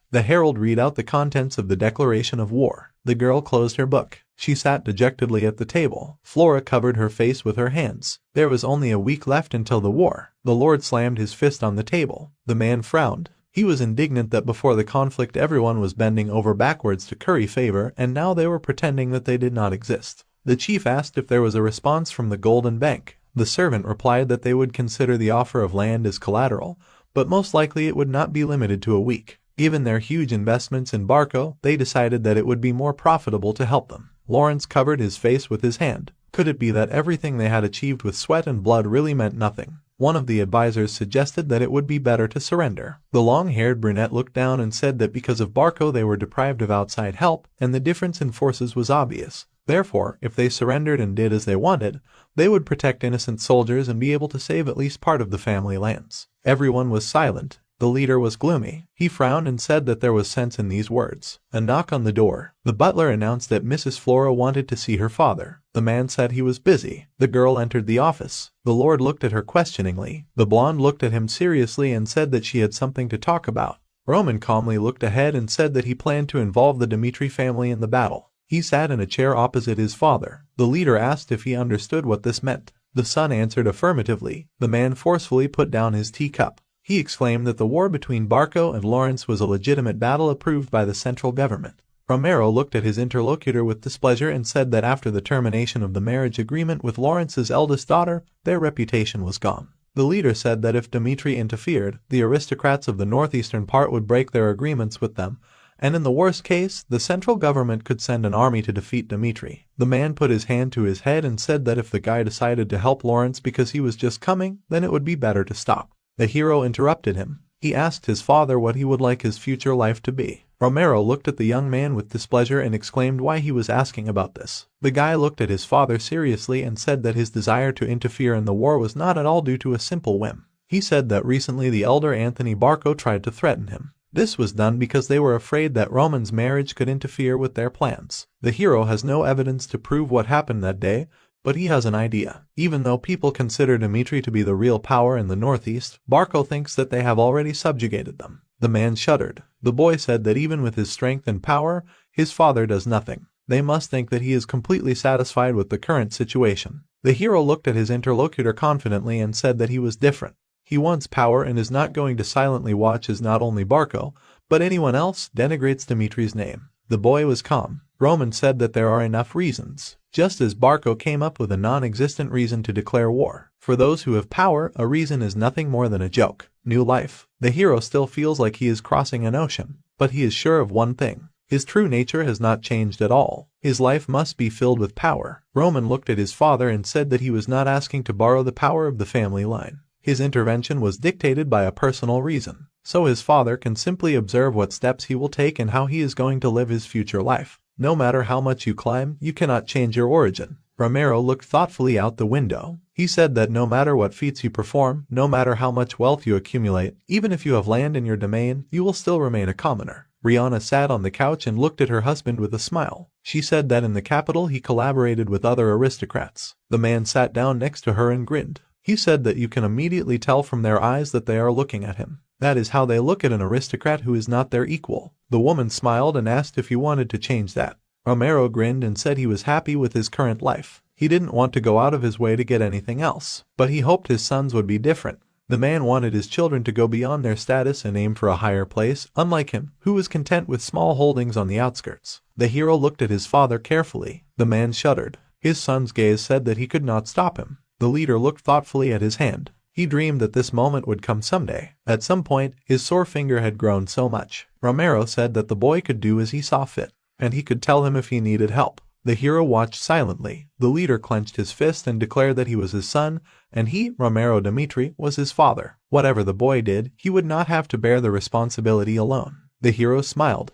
The herald read out the contents of the declaration of war. The girl closed her book. She sat dejectedly at the table. Flora covered her face with her hands. There was only a week left until the war. The lord slammed his fist on the table. The man frowned. He was indignant that before the conflict everyone was bending over backwards to curry favor, and now they were pretending that they did not exist. The chief asked if there was a response from the Golden Bank. The servant replied that they would consider the offer of land as collateral, but most likely it would not be limited to a week. Given their huge investments in Barco, they decided that it would be more profitable to help them. Lawrence covered his face with his hand. Could it be that everything they had achieved with sweat and blood really meant nothing? One of the advisors suggested that it would be better to surrender. The long-haired brunette looked down and said that because of Barco they were deprived of outside help, and the difference in forces was obvious. Therefore, if they surrendered and did as they wanted, they would protect innocent soldiers and be able to save at least part of the family lands. Everyone was silent. The leader was gloomy. He frowned and said that there was sense in these words. A knock on the door. The butler announced that Mrs. Flora wanted to see her father. The man said he was busy. The girl entered the office. The lord looked at her questioningly. The blonde looked at him seriously and said that she had something to talk about. Roman calmly looked ahead and said that he planned to involve the Dmitri family in the battle. He sat in a chair opposite his father. The leader asked if he understood what this meant. The son answered affirmatively. The man forcefully put down his teacup. He exclaimed that the war between Barco and Lawrence was a legitimate battle approved by the central government. Romero looked at his interlocutor with displeasure and said that after the termination of the marriage agreement with Lawrence's eldest daughter, their reputation was gone. The leader said that if Dmitri interfered, the aristocrats of the northeastern part would break their agreements with them, and in the worst case, the central government could send an army to defeat Dmitri. The man put his hand to his head and said that if the guy decided to help Lawrence because he was just coming, then it would be better to stop. The hero interrupted him. He asked his father what he would like his future life to be. Romero looked at the young man with displeasure and exclaimed why he was asking about this. The guy looked at his father seriously and said that his desire to interfere in the war was not at all due to a simple whim. He said that recently the elder Anthony Barco tried to threaten him. This was done because they were afraid that Roman's marriage could interfere with their plans. The hero has no evidence to prove what happened that day, but he has an idea. Even though people consider Dmitri to be the real power in the northeast, Barco thinks that they have already subjugated them. The man shuddered. The boy said that even with his strength and power, his father does nothing. They must think that he is completely satisfied with the current situation. The hero looked at his interlocutor confidently and said that he was different. He wants power and is not going to silently watch as not only Barco, but anyone else denigrates Dmitri's name. The boy was calm. Roman said that there are enough reasons. Just as Barco came up with a non-existent reason to declare war. For those who have power, a reason is nothing more than a joke. New life. The hero still feels like he is crossing an ocean, but he is sure of one thing. His true nature has not changed at all. His life must be filled with power. Roman looked at his father and said that he was not asking to borrow the power of the family line. His intervention was dictated by a personal reason, so his father can simply observe what steps he will take and how he is going to live his future life. No matter how much you climb, you cannot change your origin. Romero looked thoughtfully out the window. He said that no matter what feats you perform, no matter how much wealth you accumulate, even if you have land in your domain, you will still remain a commoner. Rihanna sat on the couch and looked at her husband with a smile. She said that in the capital he collaborated with other aristocrats. The man sat down next to her and grinned. He said that you can immediately tell from their eyes that they are looking at him. That is how they look at an aristocrat who is not their equal. The woman smiled and asked if he wanted to change that. Romero grinned and said he was happy with his current life. He didn't want to go out of his way to get anything else, but he hoped his sons would be different. The man wanted his children to go beyond their status and aim for a higher place, unlike him, who was content with small holdings on the outskirts. The hero looked at his father carefully. The man shuddered. His son's gaze said that he could not stop him. The leader looked thoughtfully at his hand. He dreamed that this moment would come someday. At some point, his sore finger had grown so much. Romero said that the boy could do as he saw fit, and he could tell him if he needed help. The hero watched silently. The leader clenched his fist and declared that he was his son, and he, Romero Dmitri, was his father. Whatever the boy did, he would not have to bear the responsibility alone. The hero smiled.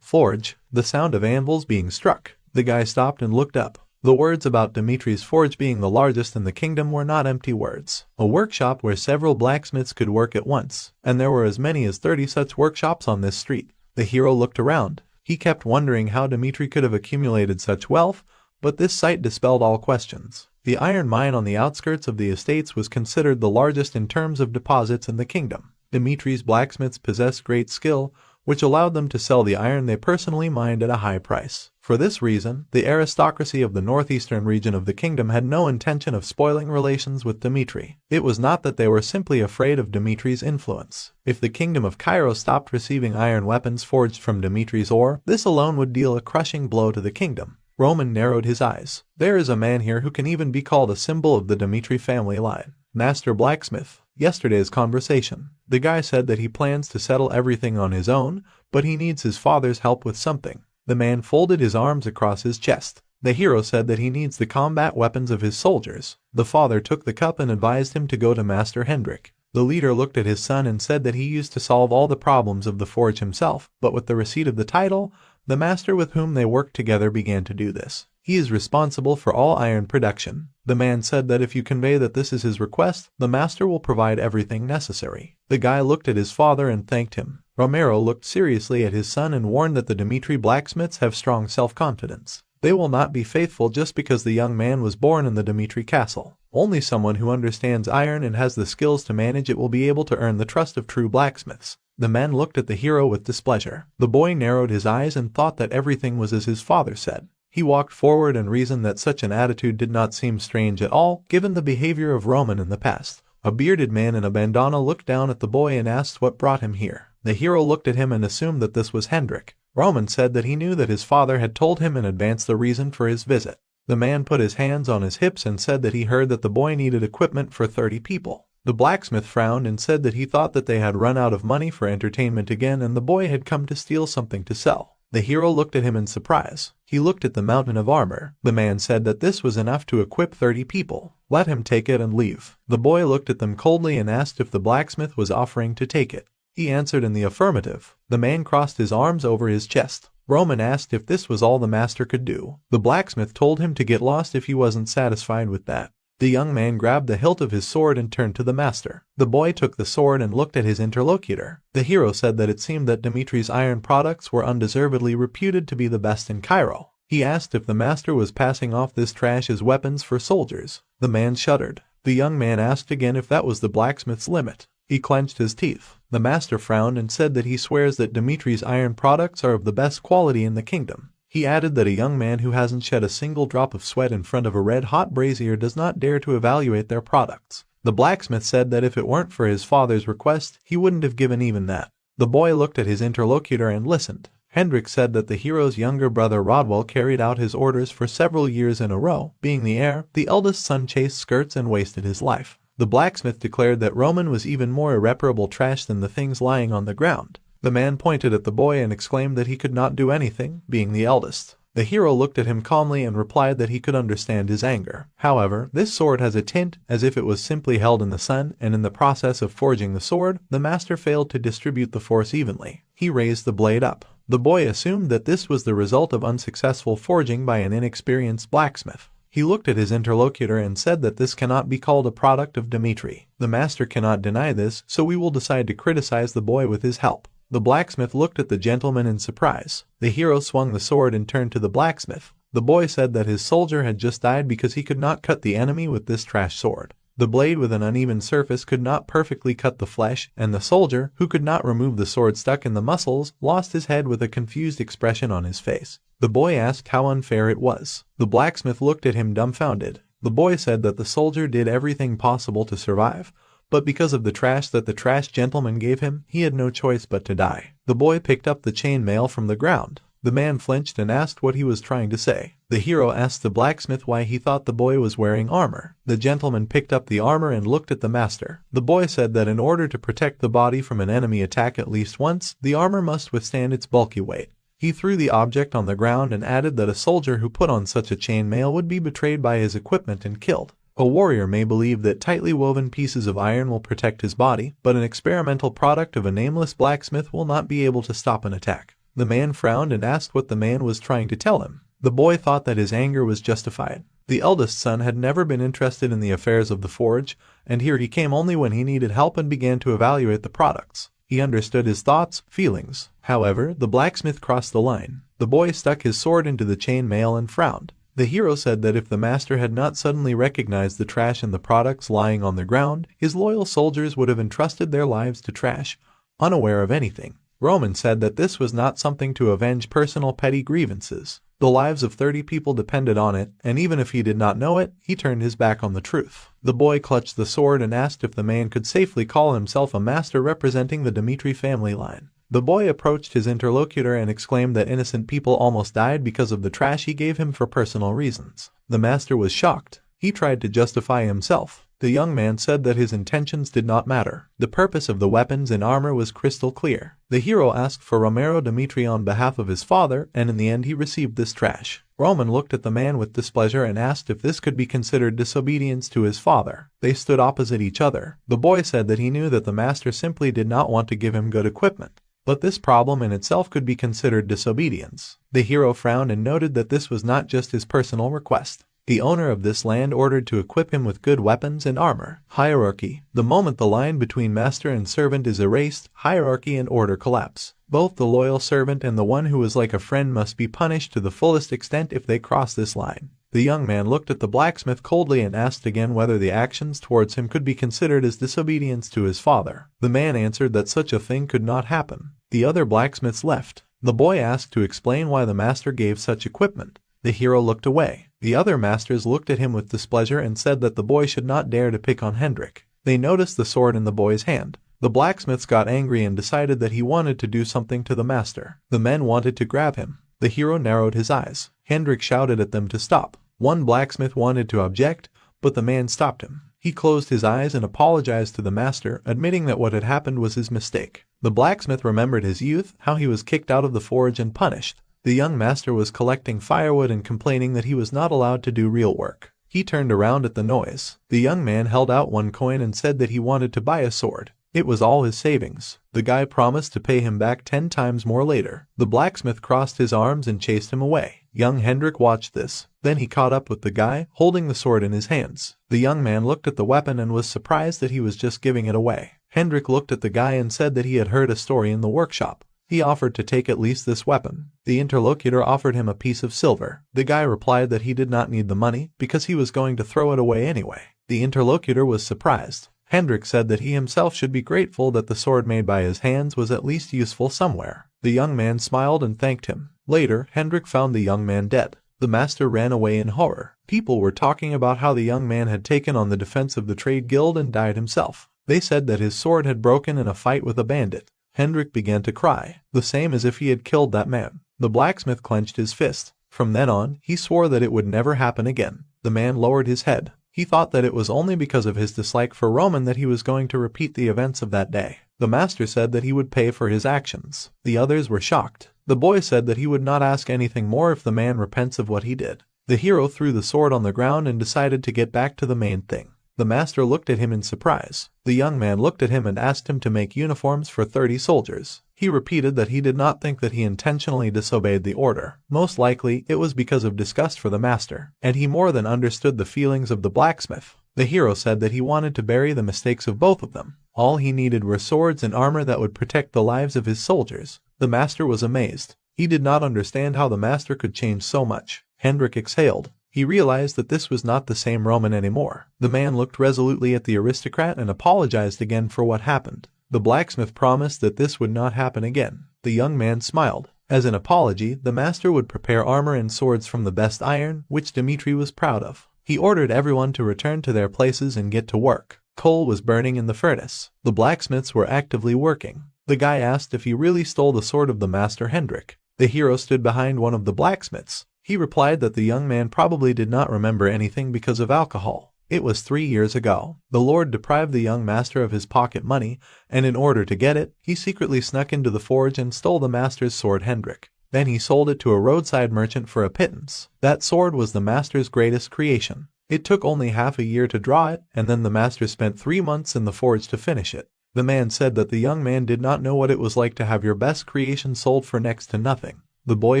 Forge. The sound of anvils being struck. The guy stopped and looked up. The words about Dmitri's forge being the largest in the kingdom were not empty words. A workshop where several blacksmiths could work at once, and there were as many as 30 such workshops on this street. The hero looked around. He kept wondering how Dmitri could have accumulated such wealth, but this sight dispelled all questions. The iron mine on the outskirts of the estates was considered the largest in terms of deposits in the kingdom. Dmitri's blacksmiths possessed great skill, which allowed them to sell the iron they personally mined at a high price. For this reason, the aristocracy of the northeastern region of the kingdom had no intention of spoiling relations with Dmitri. It was not that they were simply afraid of Dmitri's influence. If the kingdom of Cairo stopped receiving iron weapons forged from Dmitri's ore, this alone would deal a crushing blow to the kingdom. Roman narrowed his eyes. There is a man here who can even be called a symbol of the Dmitri family line. Master Blacksmith. Yesterday's conversation. The guy said that he plans to settle everything on his own, but he needs his father's help with something. The man folded his arms across his chest. The hero said that he needs the combat weapons of his soldiers. The father took the cup and advised him to go to Master Hendrik. The leader looked at his son and said that he used to solve all the problems of the forge himself, but with the receipt of the title, the master with whom they worked together began to do this. He is responsible for all iron production. The man said that if you convey that this is his request, the master will provide everything necessary. The guy looked at his father and thanked him. Romero looked seriously at his son and warned that the Dmitri blacksmiths have strong self-confidence. They will not be faithful just because the young man was born in the Dmitri castle. Only someone who understands iron and has the skills to manage it will be able to earn the trust of true blacksmiths. The man looked at the hero with displeasure. The boy narrowed his eyes and thought that everything was as his father said. He walked forward and reasoned that such an attitude did not seem strange at all, given the behavior of Roman in the past. A bearded man in a bandana looked down at the boy and asked what brought him here. The hero looked at him and assumed that this was Hendrik. Roman said that he knew that his father had told him in advance the reason for his visit. The man put his hands on his hips and said that he heard that the boy needed equipment for 30 people. The blacksmith frowned and said that he thought that they had run out of money for entertainment again and the boy had come to steal something to sell. The hero looked at him in surprise. He looked at the mountain of armor. The man said that this was enough to equip 30 people. Let him take it and leave. The boy looked at them coldly and asked if the blacksmith was offering to take it. He answered in the affirmative. The man crossed his arms over his chest. Roman asked if this was all the master could do. The blacksmith told him to get lost if he wasn't satisfied with that. The young man grabbed the hilt of his sword and turned to the master. The boy took the sword and looked at his interlocutor. The hero said that it seemed that Dmitri's iron products were undeservedly reputed to be the best in Cairo. He asked if the master was passing off this trash as weapons for soldiers. The man shuddered. The young man asked again if that was the blacksmith's limit. He clenched his teeth. The master frowned and said that he swears that Dmitri's iron products are of the best quality in the kingdom. He added that a young man who hasn't shed a single drop of sweat in front of a red-hot brazier does not dare to evaluate their products. The blacksmith said that if it weren't for his father's request, he wouldn't have given even that. The boy looked at his interlocutor and listened. Hendrik said that the hero's younger brother Rodwell carried out his orders for several years in a row. Being the heir, the eldest son chased skirts and wasted his life. The blacksmith declared that Roman was even more irreparable trash than the things lying on the ground. The man pointed at the boy and exclaimed that he could not do anything, being the eldest. The hero looked at him calmly and replied that he could understand his anger. However, this sword has a tint as if it was simply held in the sun, and in the process of forging the sword, the master failed to distribute the force evenly. He raised the blade up. The boy assumed that this was the result of unsuccessful forging by an inexperienced blacksmith. He looked at his interlocutor and said that this cannot be called a product of Dmitri. The master cannot deny this, so we will decide to criticize the boy with his help. The blacksmith looked at the gentleman in surprise. The hero swung the sword and turned to the blacksmith. The boy said that his soldier had just died because he could not cut the enemy with this trash sword. The blade with an uneven surface could not perfectly cut the flesh, and the soldier, who could not remove the sword stuck in the muscles, lost his head with a confused expression on his face. The boy asked how unfair it was. The blacksmith looked at him dumbfounded. The boy said that the soldier did everything possible to survive, but because of the trash that the trash gentleman gave him, he had no choice but to die. The boy picked up the chain mail from the ground. The man flinched and asked what he was trying to say. The hero asked the blacksmith why he thought the boy was wearing armor. The gentleman picked up the armor and looked at the master. The boy said that in order to protect the body from an enemy attack at least once, the armor must withstand its bulky weight. He threw the object on the ground and added that a soldier who put on such a chain mail would be betrayed by his equipment and killed. A warrior may believe that tightly woven pieces of iron will protect his body, but an experimental product of a nameless blacksmith will not be able to stop an attack. The man frowned and asked what the man was trying to tell him. The boy thought that his anger was justified. The eldest son had never been interested in the affairs of the forge, and here he came only when he needed help and began to evaluate the products. He understood his thoughts, feelings. However, the blacksmith crossed the line. The boy stuck his sword into the chain mail and frowned. The hero said that if the master had not suddenly recognized the trash in the products lying on the ground, his loyal soldiers would have entrusted their lives to trash, unaware of anything. Roman said that this was not something to avenge personal petty grievances. The lives of 30 people depended on it, and even if he did not know it, he turned his back on the truth. The boy clutched the sword and asked if the man could safely call himself a master representing the Dmitri family line. The boy approached his interlocutor and exclaimed that innocent people almost died because of the trash he gave him for personal reasons. The master was shocked. He tried to justify himself. The young man said that his intentions did not matter. The purpose of the weapons and armor was crystal clear. The hero asked for Romero Dimitri on behalf of his father, and in the end he received this trash. Roman looked at the man with displeasure and asked if this could be considered disobedience to his father. They stood opposite each other. The boy said that he knew that the master simply did not want to give him good equipment, but this problem in itself could be considered disobedience. The hero frowned and noted that this was not just his personal request. The owner of this land ordered to equip him with good weapons and armor. Hierarchy. The moment the line between master and servant is erased, hierarchy and order collapse. Both the loyal servant and the one who is like a friend must be punished to the fullest extent if they cross this line. The young man looked at the blacksmith coldly and asked again whether the actions towards him could be considered as disobedience to his father. The man answered that such a thing could not happen. The other blacksmiths left. The boy asked to explain why the master gave such equipment. The hero looked away. The other masters looked at him with displeasure and said that the boy should not dare to pick on Hendrik. They noticed the sword in the boy's hand. The blacksmiths got angry and decided that he wanted to do something to the master. The men wanted to grab him. The hero narrowed his eyes. Hendrik shouted at them to stop. One blacksmith wanted to object, but the man stopped him. He closed his eyes and apologized to the master, admitting that what had happened was his mistake. The blacksmith remembered his youth, how he was kicked out of the forge and punished. The young master was collecting firewood and complaining that he was not allowed to do real work. He turned around at the noise. The young man held out one coin and said that he wanted to buy a sword. It was all his savings. The guy promised to pay him back 10 times more later. The blacksmith crossed his arms and chased him away. Young Hendrik watched this. Then he caught up with the guy, holding the sword in his hands. The young man looked at the weapon and was surprised that he was just giving it away. Hendrik looked at the guy and said that he had heard a story in the workshop. He offered to take at least this weapon. The interlocutor offered him a piece of silver. The guy replied that he did not need the money because he was going to throw it away anyway. The interlocutor was surprised. Hendrik said that he himself should be grateful that the sword made by his hands was at least useful somewhere. The young man smiled and thanked him. Later, Hendrik found the young man dead. The master ran away in horror. People were talking about how the young man had taken on the defense of the trade guild and died himself. They said that his sword had broken in a fight with a bandit. Hendrik began to cry, the same as if he had killed that man. The blacksmith clenched his fist. From then on, he swore that it would never happen again. The man lowered his head. He thought that it was only because of his dislike for Roman that he was going to repeat the events of that day. The master said that he would pay for his actions. The others were shocked. The boy said that he would not ask anything more if the man repents of what he did. The hero threw the sword on the ground and decided to get back to the main thing. The master looked at him in surprise. The young man looked at him and asked him to make uniforms for 30 soldiers. He repeated that he did not think that he intentionally disobeyed the order. Most likely, it was because of disgust for the master, and he more than understood the feelings of the blacksmith. The hero said that he wanted to bury the mistakes of both of them. All he needed were swords and armor that would protect the lives of his soldiers. The master was amazed. He did not understand how the master could change so much. Hendrik exhaled. He realized that this was not the same Roman anymore. The man looked resolutely at the aristocrat and apologized again for what happened. The blacksmith promised that this would not happen again. The young man smiled. As an apology, the master would prepare armor and swords from the best iron, which Dimitri was proud of. He ordered everyone to return to their places and get to work. Coal was burning in the furnace. The blacksmiths were actively working. The guy asked if he really stole the sword of the master Hendrik. The hero stood behind one of the blacksmiths. He replied that the young man probably did not remember anything because of alcohol. It was 3 years ago. The lord deprived the young master of his pocket money, and in order to get it, he secretly snuck into the forge and stole the master's sword Hendrik. Then he sold it to a roadside merchant for a pittance. That sword was the master's greatest creation. It took only half a year to draw it, and then the master spent 3 months in the forge to finish it. The man said that the young man did not know what it was like to have your best creation sold for next to nothing. The boy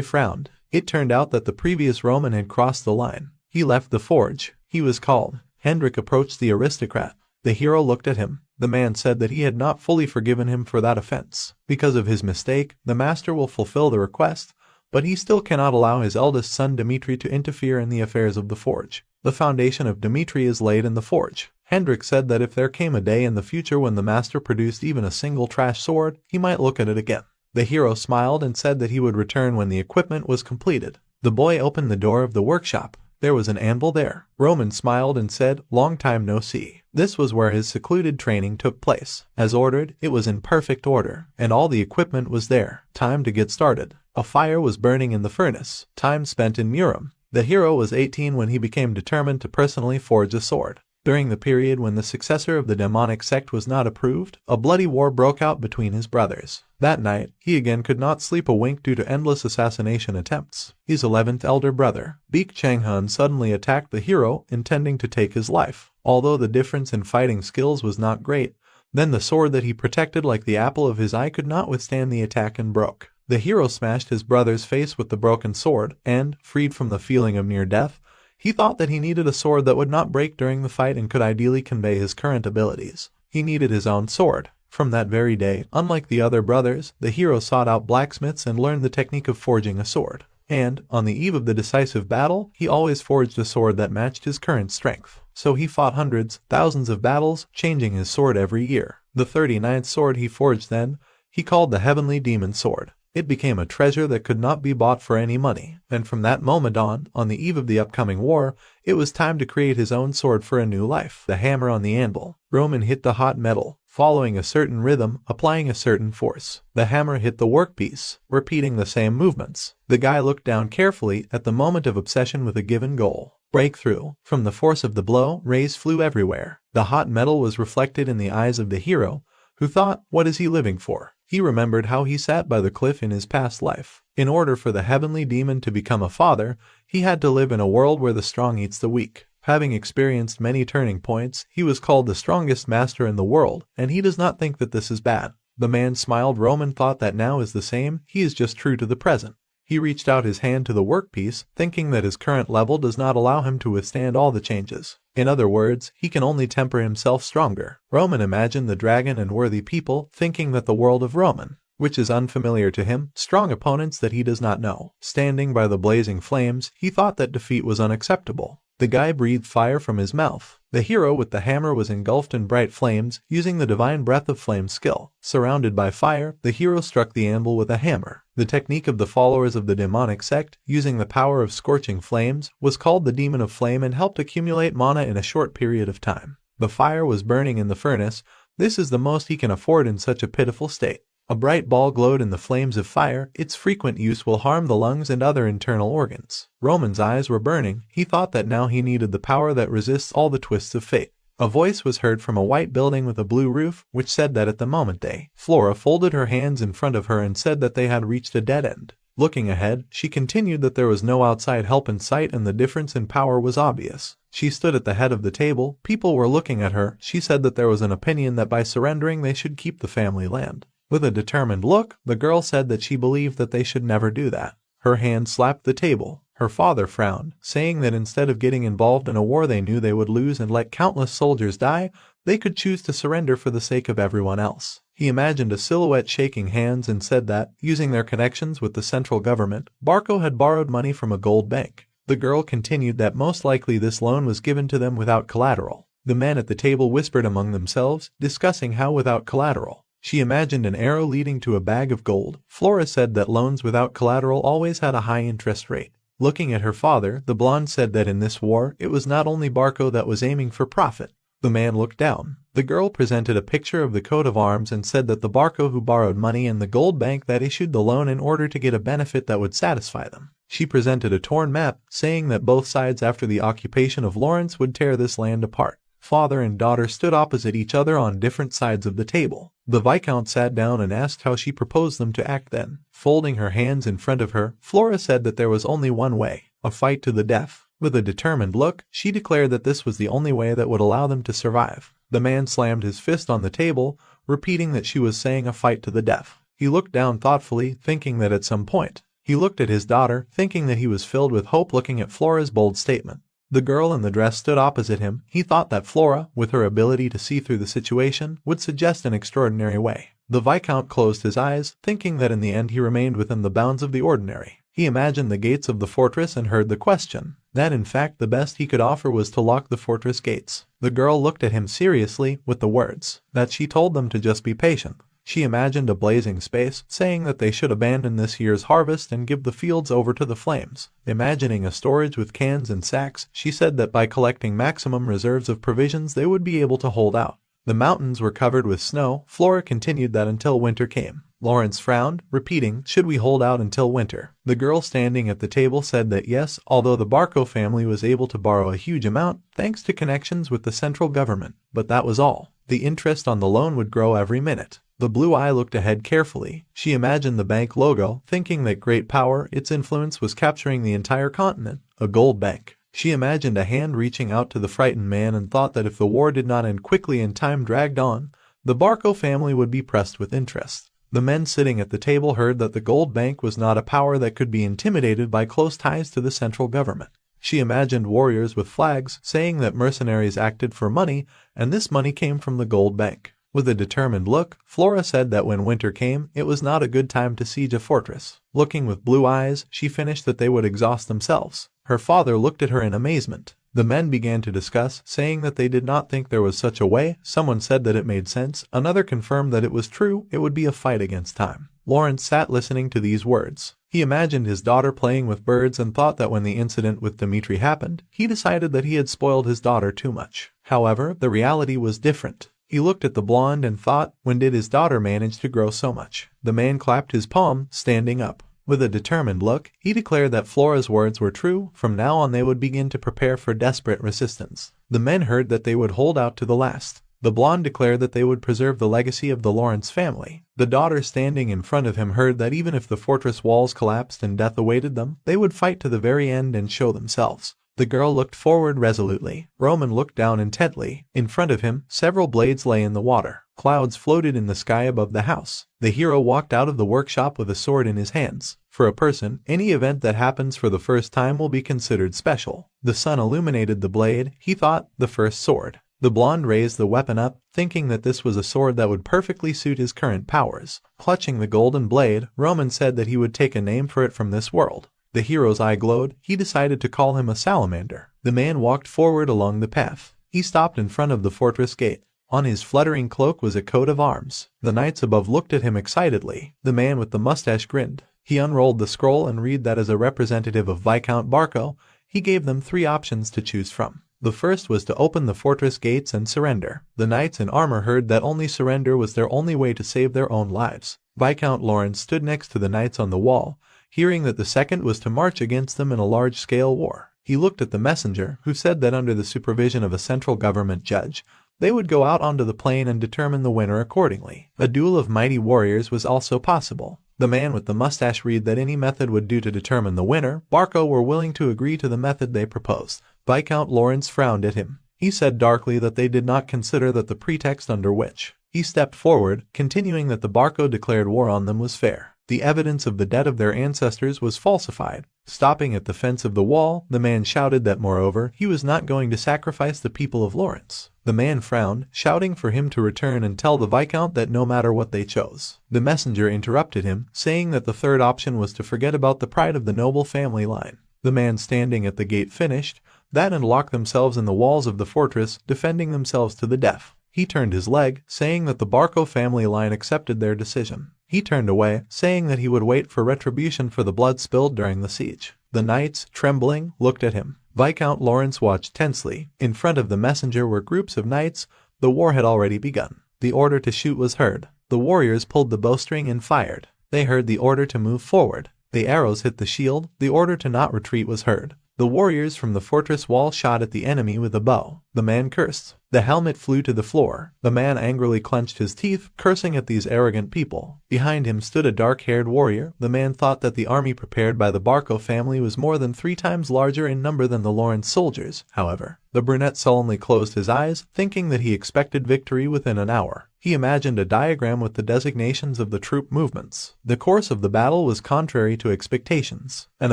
frowned. It turned out that the previous Roman had crossed the line. He left the forge. He was called. Hendrik approached the aristocrat. The hero looked at him. The man said that he had not fully forgiven him for that offense. Because of his mistake, the master will fulfill the request, but he still cannot allow his eldest son Dimitri to interfere in the affairs of the forge. The foundation of Dimitri is laid in the forge. Hendrik said that if there came a day in the future when the master produced even a single trash sword, he might look at it again. The hero smiled and said that he would return when the equipment was completed. The boy opened the door of the workshop. There was an anvil there. Roman smiled and said, "Long time no see." This was where his secluded training took place. As ordered, it was in perfect order, and all the equipment was there. Time to get started. A fire was burning in the furnace. Time spent in Murim. The hero was 18 when he became determined to personally forge a sword. During the period when the successor of the demonic sect was not approved, a bloody war broke out between his brothers. That night, he again could not sleep a wink due to endless assassination attempts. His 11th elder brother, Baek Chang-hun, suddenly attacked the hero, intending to take his life. Although the difference in fighting skills was not great, then the sword that he protected like the apple of his eye could not withstand the attack and broke. The hero smashed his brother's face with the broken sword, and, freed from the feeling of near death, he thought that he needed a sword that would not break during the fight and could ideally convey his current abilities. He needed his own sword. From that very day, unlike the other brothers, the hero sought out blacksmiths and learned the technique of forging a sword. And, on the eve of the decisive battle, he always forged a sword that matched his current strength. So he fought hundreds, thousands of battles, changing his sword every year. The 39th sword he forged then, he called the Heavenly Demon Sword. It became a treasure that could not be bought for any money, and from that moment on the eve of the upcoming war, it was time to create his own sword for a new life. The hammer on the anvil. Roman hit the hot metal, following a certain rhythm, applying a certain force. The hammer hit the workpiece, repeating the same movements. The guy looked down carefully at the moment of obsession with a given goal. Breakthrough. From the force of the blow, rays flew everywhere. The hot metal was reflected in the eyes of the hero, who thought, what is he living for? He remembered how he sat by the cliff in his past life. In order for the heavenly demon to become a father, he had to live in a world where the strong eats the weak. Having experienced many turning points, he was called the strongest master in the world, and he does not think that this is bad. The man smiled. Roman thought that now is the same, he is just true to the present. He reached out his hand to the workpiece, thinking that his current level does not allow him to withstand all the changes. In other words, he can only temper himself stronger. Roman imagined the dragon and worthy people, thinking that the world of Roman, which is unfamiliar to him, strong opponents that he does not know. Standing by the blazing flames, he thought that defeat was unacceptable. The guy breathed fire from his mouth. The hero with the hammer was engulfed in bright flames, using the divine breath of flame skill. Surrounded by fire, the hero struck the anvil with a hammer. The technique of the followers of the demonic sect, using the power of scorching flames, was called the Demon of Flame and helped accumulate mana in a short period of time. The fire was burning in the furnace. This is the most he can afford in such a pitiful state. A bright ball glowed in the flames of fire. Its frequent use will harm the lungs and other internal organs. Roman's eyes were burning. He thought that now he needed the power that resists all the twists of fate. A voice was heard from a white building with a blue roof, which said that at the moment Flora folded her hands in front of her and said that they had reached a dead end. Looking ahead, she continued that there was no outside help in sight and the difference in power was obvious. She stood at the head of the table. People were looking at her. She said that there was an opinion that by surrendering they should keep the family land. With a determined look, the girl said that she believed that they should never do that. Her hand slapped the table. Her father frowned, saying that instead of getting involved in a war they knew they would lose and let countless soldiers die, they could choose to surrender for the sake of everyone else. He imagined a silhouette shaking hands and said that, using their connections with the central government, Barco had borrowed money from a gold bank. The girl continued that most likely this loan was given to them without collateral. The men at the table whispered among themselves, discussing how without collateral. She imagined an arrow leading to a bag of gold. Flora said that loans without collateral always had a high interest rate. Looking at her father, the blonde said that in this war, it was not only Barco that was aiming for profit. The man looked down. The girl presented a picture of the coat of arms and said that the Barco who borrowed money and the gold bank that issued the loan in order to get a benefit that would satisfy them. She presented a torn map, saying that both sides after the occupation of Lawrence would tear this land apart. Father and daughter stood opposite each other on different sides of the table. The Viscount sat down and asked how she proposed them to act then. Folding her hands in front of her, Flora said that there was only one way, a fight to the death. With a determined look, she declared that this was the only way that would allow them to survive. The man slammed his fist on the table, repeating that she was saying a fight to the death. He looked down thoughtfully, thinking that at some point. He looked at his daughter, thinking that he was filled with hope looking at Flora's bold statement. The girl in the dress stood opposite him. He thought that Flora, with her ability to see through the situation, would suggest an extraordinary way. The Viscount closed his eyes, thinking that in the end he remained within the bounds of the ordinary. He imagined the gates of the fortress and heard the question. That in fact the best he could offer was to lock the fortress gates. The girl looked at him seriously, with the words that she told them to just be patient. She imagined a blazing space, saying that they should abandon this year's harvest and give the fields over to the flames. Imagining a storage with cans and sacks, she said that by collecting maximum reserves of provisions they would be able to hold out. The mountains were covered with snow. Flora continued that until winter came. Lawrence frowned, repeating, "Should we hold out until winter?" The girl standing at the table said that yes, although the Barco family was able to borrow a huge amount thanks to connections with the central government, but that was all. The interest on the loan would grow every minute. The blue eye looked ahead carefully. She imagined the bank logo, thinking that great power, its influence was capturing the entire continent, a gold bank. She imagined a hand reaching out to the frightened man and thought that if the war did not end quickly and time dragged on, the Barco family would be pressed with interest. The men sitting at the table heard that the gold bank was not a power that could be intimidated by close ties to the central government. She imagined warriors with flags saying that mercenaries acted for money and this money came from the gold bank. With a determined look, Flora said that when winter came, it was not a good time to siege a fortress. Looking with blue eyes, she finished that they would exhaust themselves. Her father looked at her in amazement. The men began to discuss, saying that they did not think there was such a way. Someone said that it made sense. Another confirmed that it was true. It would be a fight against time. Lawrence sat listening to these words. He imagined his daughter playing with birds and thought that when the incident with Dmitri happened, he decided that he had spoiled his daughter too much. However, the reality was different. He looked at the blonde and thought, when did his daughter manage to grow so much? The man clapped his palm, standing up. With a determined look, he declared that Flora's words were true. From now on they would begin to prepare for desperate resistance. The men heard that they would hold out to the last. The blonde declared that they would preserve the legacy of the Lawrence family. The daughter standing in front of him heard that even if the fortress walls collapsed and death awaited them, they would fight to the very end and show themselves. The girl looked forward resolutely. Roman looked down intently. In front of him, several blades lay in the water. Clouds floated in the sky above the house. The hero walked out of the workshop with a sword in his hands. For a person, any event that happens for the first time will be considered special. The sun illuminated the blade. He thought, the first sword. The blonde raised the weapon up, thinking that this was a sword that would perfectly suit his current powers. Clutching the golden blade, Roman said that he would take a name for it from this world. The hero's eye glowed. He decided to call him a salamander. The man walked forward along the path. He stopped in front of the fortress gate. On his fluttering cloak was a coat of arms. The knights above looked at him excitedly. The man with the mustache grinned. He unrolled the scroll and read that as a representative of Viscount Barco, he gave them 3 options to choose from. The first was to open the fortress gates and surrender. The knights in armor heard that only surrender was their only way to save their own lives. Viscount Lawrence stood next to the knights on the wall, hearing that the second was to march against them in a large-scale war. He looked at the messenger, who said that under the supervision of a central government judge, they would go out onto the plain and determine the winner accordingly. A duel of mighty warriors was also possible. The man with the mustache read that any method would do to determine the winner. Barco were willing to agree to the method they proposed. Viscount Lawrence frowned at him. He said darkly that they did not consider that the pretext under which he stepped forward, continuing that the Barco declared war on them was fair. The evidence of the debt of their ancestors was falsified. Stopping at the fence of the wall, the man shouted that moreover, he was not going to sacrifice the people of Lawrence. The man frowned, shouting for him to return and tell the Viscount that no matter what they chose. The messenger interrupted him, saying that the third option was to forget about the pride of the noble family line. The man standing at the gate finished that and locked themselves in the walls of the fortress, defending themselves to the death. He turned his leg, saying that the Barco family line accepted their decision. He turned away, saying that he would wait for retribution for the blood spilled during the siege. The knights, trembling, looked at him. Viscount Lawrence watched tensely. In front of the messenger were groups of knights. The war had already begun. The order to shoot was heard. The warriors pulled the bowstring and fired. They heard the order to move forward. The arrows hit the shield. The order to not retreat was heard. The warriors from the fortress wall shot at the enemy with a bow. The man cursed. The helmet flew to the floor. The man angrily clenched his teeth, cursing at these arrogant people. Behind him stood a dark-haired warrior. The man thought that the army prepared by the Barco family was more than 3 times larger in number than the Lawrence soldiers. However, the brunette sullenly closed his eyes, thinking that he expected victory within an hour. He imagined a diagram with the designations of the troop movements. The course of the battle was contrary to expectations. An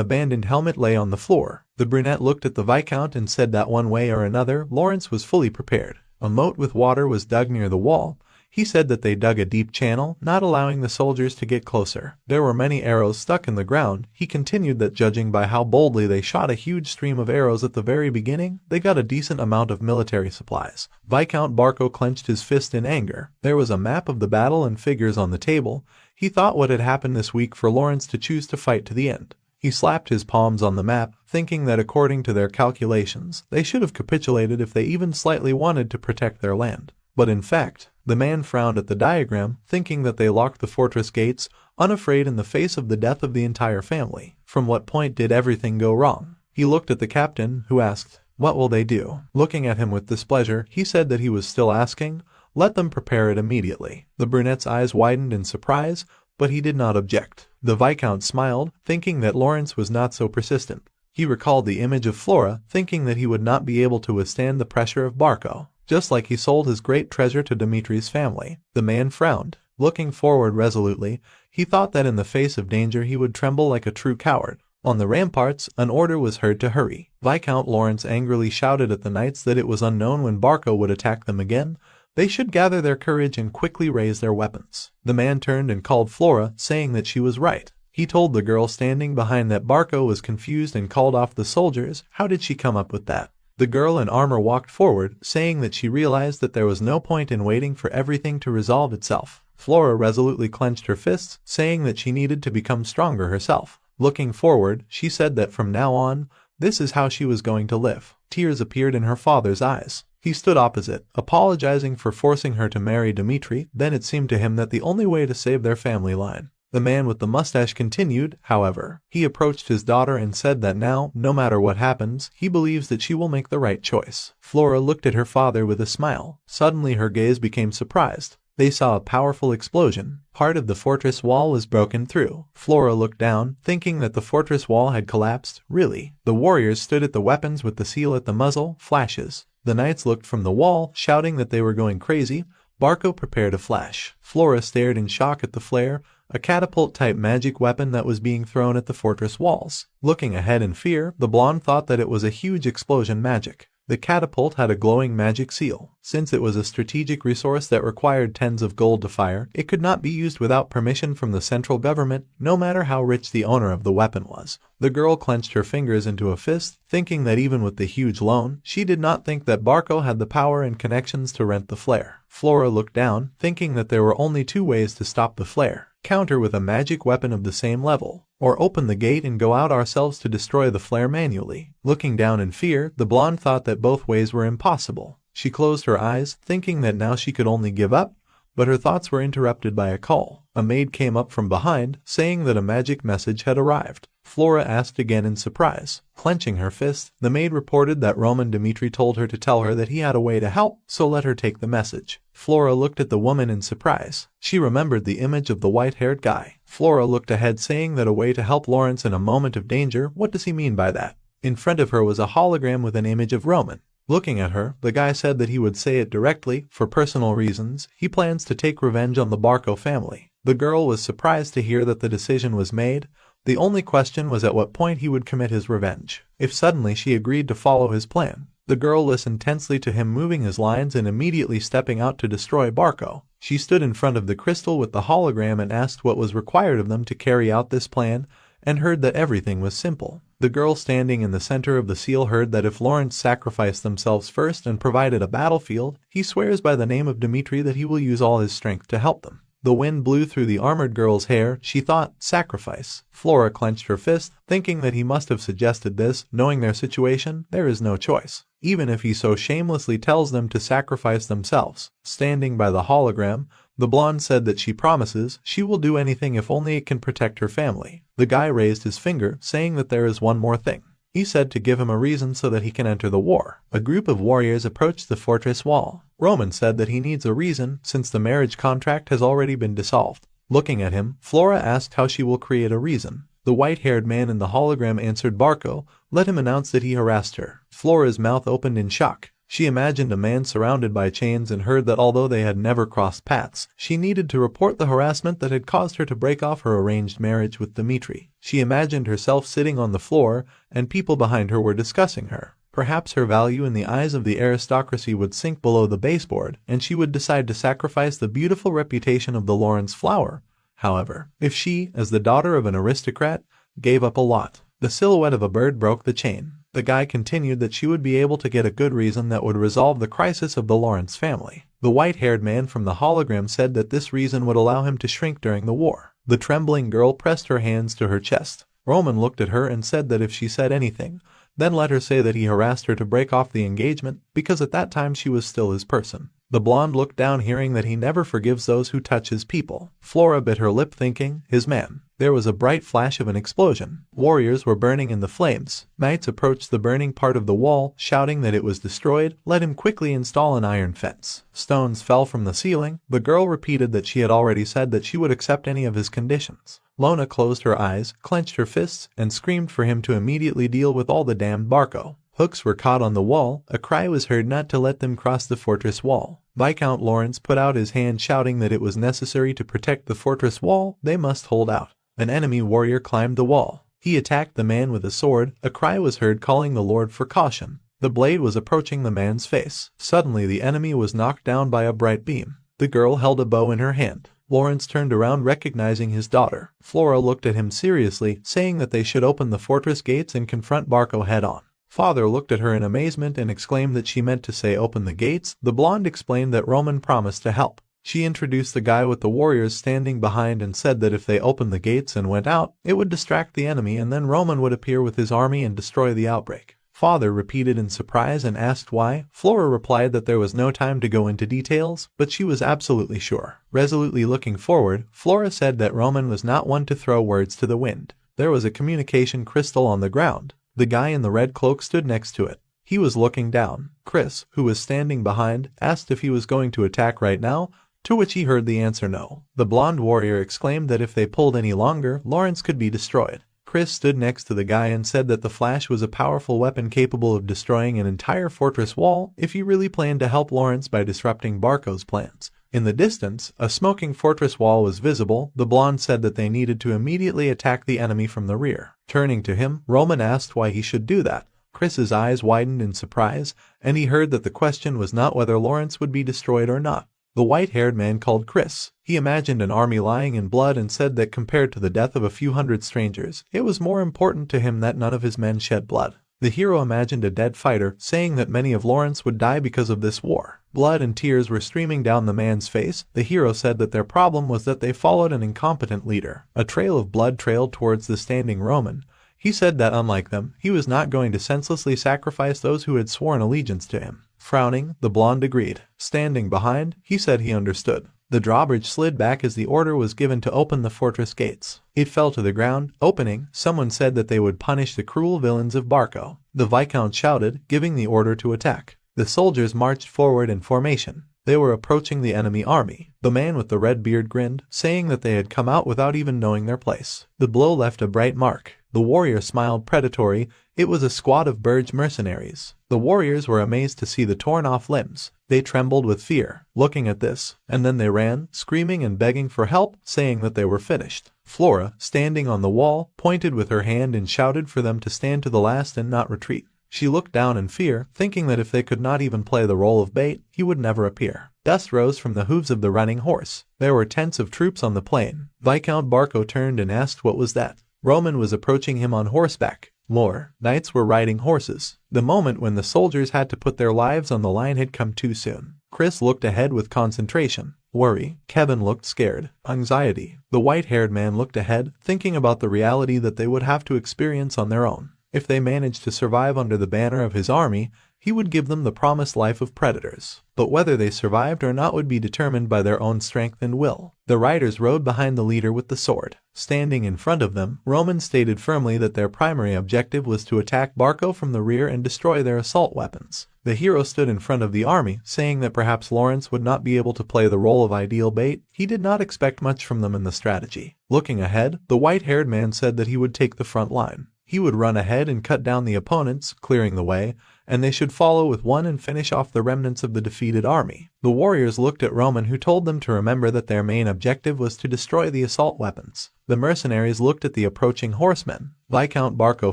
abandoned helmet lay on the floor. The brunette looked at the Viscount and said that one way or another, Lawrence was fully prepared. A moat with water was dug near the wall. He said that they dug a deep channel, not allowing the soldiers to get closer. There were many arrows stuck in the ground. He continued that judging by how boldly they shot a huge stream of arrows at the very beginning, they got a decent amount of military supplies. Viscount Barco clenched his fist in anger. There was a map of the battle and figures on the table. He thought what had happened this week for Lawrence to choose to fight to the end. He slapped his palms on the map, thinking that according to their calculations, they should have capitulated if they even slightly wanted to protect their land. But in fact, The man frowned at the diagram, thinking that they locked the fortress gates, unafraid in the face of the death of the entire family. From what point did everything go wrong? He looked at the captain, who asked, "What will they do?" Looking at him with displeasure, he said that he was still asking. "Let them prepare it immediately." The brunette's eyes widened in surprise, but he did not object. The Viscount smiled, thinking that Lawrence was not so persistent. He recalled the image of Flora, thinking that he would not be able to withstand the pressure of Barco, just like he sold his great treasure to Dimitri's family. The man frowned. Looking forward resolutely, he thought that in the face of danger he would tremble like a true coward. On the ramparts, an order was heard to hurry. Viscount Lawrence angrily shouted at the knights that it was unknown when Barco would attack them again. They should gather their courage and quickly raise their weapons. The man turned and called Flora, saying that she was right. He told the girl standing behind that Barco was confused and called off the soldiers. How did she come up with that? The girl in armor walked forward, saying that she realized that there was no point in waiting for everything to resolve itself. Flora resolutely clenched her fists, saying that she needed to become stronger herself. Looking forward, she said that from now on, this is how she was going to live. Tears appeared in her father's eyes. He stood opposite, apologizing for forcing her to marry Dimitri. Then it seemed to him that the only way to save their family line. The man with the mustache continued, however. He approached his daughter and said that now, no matter what happens, he believes that she will make the right choice. Flora looked at her father with a smile. Suddenly her gaze became surprised. They saw a powerful explosion. Part of the fortress wall was broken through. Flora looked down, thinking that the fortress wall had collapsed. Really? The warriors stood at the weapons with the seal at the muzzle. Flashes. The knights looked from the wall, shouting that they were going crazy. Barco prepared a flash. Flora stared in shock at the flare, a catapult-type magic weapon that was being thrown at the fortress walls. Looking ahead in fear, the blonde thought that it was a huge explosion magic. The catapult had a glowing magic seal. Since it was a strategic resource that required tens of gold to fire, it could not be used without permission from the central government, no matter how rich the owner of the weapon was. The girl clenched her fingers into a fist, thinking that even with the huge loan, she did not think that Barco had the power and connections to rent the flare. Flora looked down, thinking that there were only two ways to stop the flare. Counter with a magic weapon of the same level, or open the gate and go out ourselves to destroy the flare manually. Looking down in fear, the blonde thought that both ways were impossible. She closed her eyes, thinking that now she could only give up, but her thoughts were interrupted by a call. A maid came up from behind, saying that a magic message had arrived. Flora asked again in surprise. Clenching her fist, the maid reported that Roman Dimitri told her to tell her that he had a way to help, so let her take the message. Flora looked at the woman in surprise. She remembered the image of the white-haired guy. Flora looked ahead, saying that a way to help Lawrence in a moment of danger. What does he mean by that? In front of her was a hologram with an image of Roman. Looking at her, the guy said that he would say it directly. For personal reasons, he plans to take revenge on the Barco family. The girl was surprised to hear that the decision was made. The only question was at what point he would commit his revenge. If suddenly she agreed to follow his plan. The girl listened tensely to him moving his lines and immediately stepping out to destroy Barco. She stood in front of the crystal with the hologram and asked what was required of them to carry out this plan, and heard that everything was simple. The girl standing in the center of the seal heard that if Lawrence sacrificed themselves first and provided a battlefield, he swears by the name of Dimitri that he will use all his strength to help them. The wind blew through the armored girl's hair. She thought, sacrifice. Flora clenched her fist, thinking that he must have suggested this. Knowing their situation, there is no choice. Even if he so shamelessly tells them to sacrifice themselves. Standing by the hologram, the blonde said that she promises she will do anything if only it can protect her family. The guy raised his finger, saying that there is one more thing. He said to give him a reason so that he can enter the war. A group of warriors approached the fortress wall. Roman said that he needs a reason since the marriage contract has already been dissolved. Looking at him, Flora asked how she will create a reason. The white-haired man in the hologram answered Barco. Let him announce that he harassed her. Flora's mouth opened in shock. She imagined a man surrounded by chains and heard that although they had never crossed paths, she needed to report the harassment that had caused her to break off her arranged marriage with Dimitri. She imagined herself sitting on the floor, and people behind her were discussing her. Perhaps her value in the eyes of the aristocracy would sink below the baseboard, and she would decide to sacrifice the beautiful reputation of the Lawrence flower. However, if she, as the daughter of an aristocrat, gave up a lot, the silhouette of a bird broke the chain. The guy continued that she would be able to get a good reason that would resolve the crisis of the Lawrence family. The white-haired man from the hologram said that this reason would allow him to shrink during the war. The trembling girl pressed her hands to her chest. Roman looked at her and said that if she said anything, then let her say that he harassed her to break off the engagement, because at that time she was still his person. The blonde looked down, hearing that he never forgives those who touch his people. Flora bit her lip, thinking, his man. There was a bright flash of an explosion. Warriors were burning in the flames. Knights approached the burning part of the wall, shouting that it was destroyed. Let him quickly install an iron fence. Stones fell from the ceiling. The girl repeated that she had already said that she would accept any of his conditions. Lona closed her eyes, clenched her fists, and screamed for him to immediately deal with all the damned Barco. Hooks were caught on the wall. A cry was heard not to let them cross the fortress wall. Viscount Lawrence put out his hand, shouting that it was necessary to protect the fortress wall. They must hold out. An enemy warrior climbed the wall. He attacked the man with a sword. A cry was heard calling the Lord for caution. The blade was approaching the man's face. Suddenly the enemy was knocked down by a bright beam. The girl held a bow in her hand. Lawrence turned around, recognizing his daughter. Flora looked at him seriously, saying that they should open the fortress gates and confront Barco head-on. Father looked at her in amazement and exclaimed that she meant to say open the gates. The blonde explained that Roman promised to help. She introduced the guy with the warriors standing behind and said that if they opened the gates and went out, it would distract the enemy, and then Roman would appear with his army and destroy the outbreak. Father repeated in surprise and asked why. Flora replied that there was no time to go into details, but she was absolutely sure. Resolutely looking forward, Flora said that Roman was not one to throw words to the wind. There was a communication crystal on the ground. The guy in the red cloak stood next to it. He was looking down. Chris, who was standing behind, asked if he was going to attack right now, to which he heard the answer no. The blonde warrior exclaimed that if they pulled any longer, Lawrence could be destroyed. Chris stood next to the guy and said that the flash was a powerful weapon capable of destroying an entire fortress wall if he really planned to help Lawrence by disrupting Barco's plans. In the distance, a smoking fortress wall was visible. The blonde said that they needed to immediately attack the enemy from the rear. Turning to him, Roman asked why he should do that. Chris's eyes widened in surprise, and he heard that the question was not whether Lawrence would be destroyed or not. The white-haired man called Chris. He imagined an army lying in blood and said that compared to the death of a few hundred strangers, it was more important to him that none of his men shed blood. The hero imagined a dead fighter, saying that many of Lawrence would die because of this war. Blood and tears were streaming down the man's face. The hero said that their problem was that they followed an incompetent leader. A trail of blood trailed towards the standing Roman. He said that unlike them, he was not going to senselessly sacrifice those who had sworn allegiance to him. Frowning, the blonde agreed. Standing behind, he said he understood. The drawbridge slid back as the order was given to open the fortress gates. It fell to the ground. Opening, someone said that they would punish the cruel villains of Barco. The Viscount shouted, giving the order to attack. The soldiers marched forward in formation. They were approaching the enemy army. The man with the red beard grinned, saying that they had come out without even knowing their place. The blow left a bright mark. The warrior smiled predatory. It was a squad of Burge mercenaries. The warriors were amazed to see the torn-off limbs. They trembled with fear, looking at this, and then they ran, screaming and begging for help, saying that they were finished. Flora, standing on the wall, pointed with her hand and shouted for them to stand to the last and not retreat. She looked down in fear, thinking that if they could not even play the role of bait, he would never appear. Dust rose from the hooves of the running horse. There were tents of troops on the plain. Viscount Barco turned and asked what was that. Roman was approaching him on horseback. More knights were riding horses. The moment when the soldiers had to put their lives on the line had come too soon. Chris looked ahead with concentration. Worry. Kevin looked scared. Anxiety. The white-haired man looked ahead, thinking about the reality that they would have to experience on their own. If they managed to survive under the banner of his army, he would give them the promised life of predators. But whether they survived or not would be determined by their own strength and will. The riders rode behind the leader with the sword. Standing in front of them, Roman stated firmly that their primary objective was to attack Barco from the rear and destroy their assault weapons. The hero stood in front of the army, saying that perhaps Lawrence would not be able to play the role of ideal bait. He did not expect much from them in the strategy. Looking ahead, the white-haired man said that he would take the front line. He would run ahead and cut down the opponents, clearing the way, and they should follow with one and finish off the remnants of the defeated army. The warriors looked at Roman, who told them to remember that their main objective was to destroy the assault weapons. The mercenaries looked at the approaching horsemen. Viscount Barco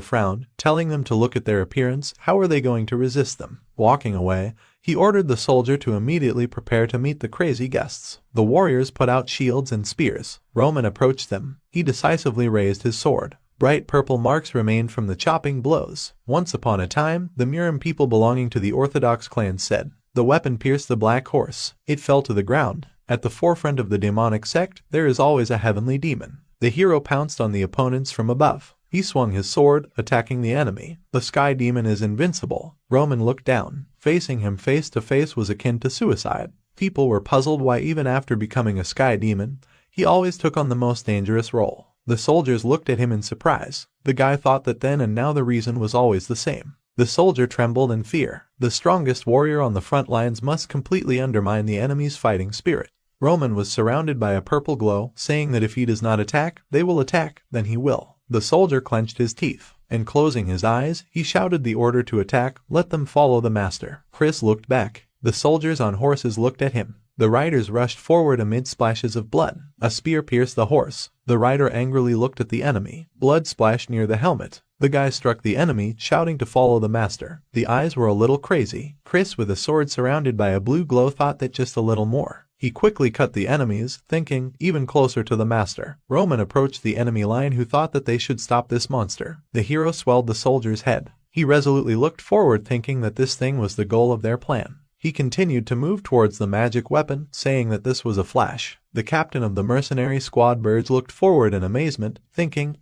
frowned, telling them to look at their appearance. How were they going to resist them? Walking away, he ordered the soldier to immediately prepare to meet the crazy guests. The warriors put out shields and spears. Roman approached them. He decisively raised his sword. Bright purple marks remained from the chopping blows. Once upon a time, the Murim people belonging to the Orthodox clan said. The weapon pierced the black horse. It fell to the ground. At the forefront of the demonic sect, there is always a heavenly demon. The hero pounced on the opponents from above. He swung his sword, attacking the enemy. The sky demon is invincible. Roman looked down. Facing him face to face was akin to suicide. People were puzzled why even after becoming a sky demon, he always took on the most dangerous role. The soldiers looked at him in surprise. The guy thought that then and now the reason was always the same. The soldier trembled in fear. The strongest warrior on the front lines must completely undermine the enemy's fighting spirit. Roman was surrounded by a purple glow, saying that if he does not attack, they will attack, then he will. The soldier clenched his teeth, and closing his eyes, he shouted the order to attack, "Let them follow the master." Chris looked back. The soldiers on horses looked at him. The riders rushed forward amid splashes of blood. A spear pierced the horse. The rider angrily looked at the enemy. Blood splashed near the helmet. The guy struck the enemy, shouting to follow the master. The eyes were a little crazy. Chris, with a sword surrounded by a blue glow, thought that just a little more. He quickly cut the enemies, thinking, even closer to the master. Roman approached the enemy line, who thought that they should stop this monster. The hero swelled the soldier's head. He resolutely looked forward, thinking that this thing was the goal of their plan. He continued to move towards the magic weapon, saying that this was a flash. The captain of the mercenary squad birds looked forward in amazement,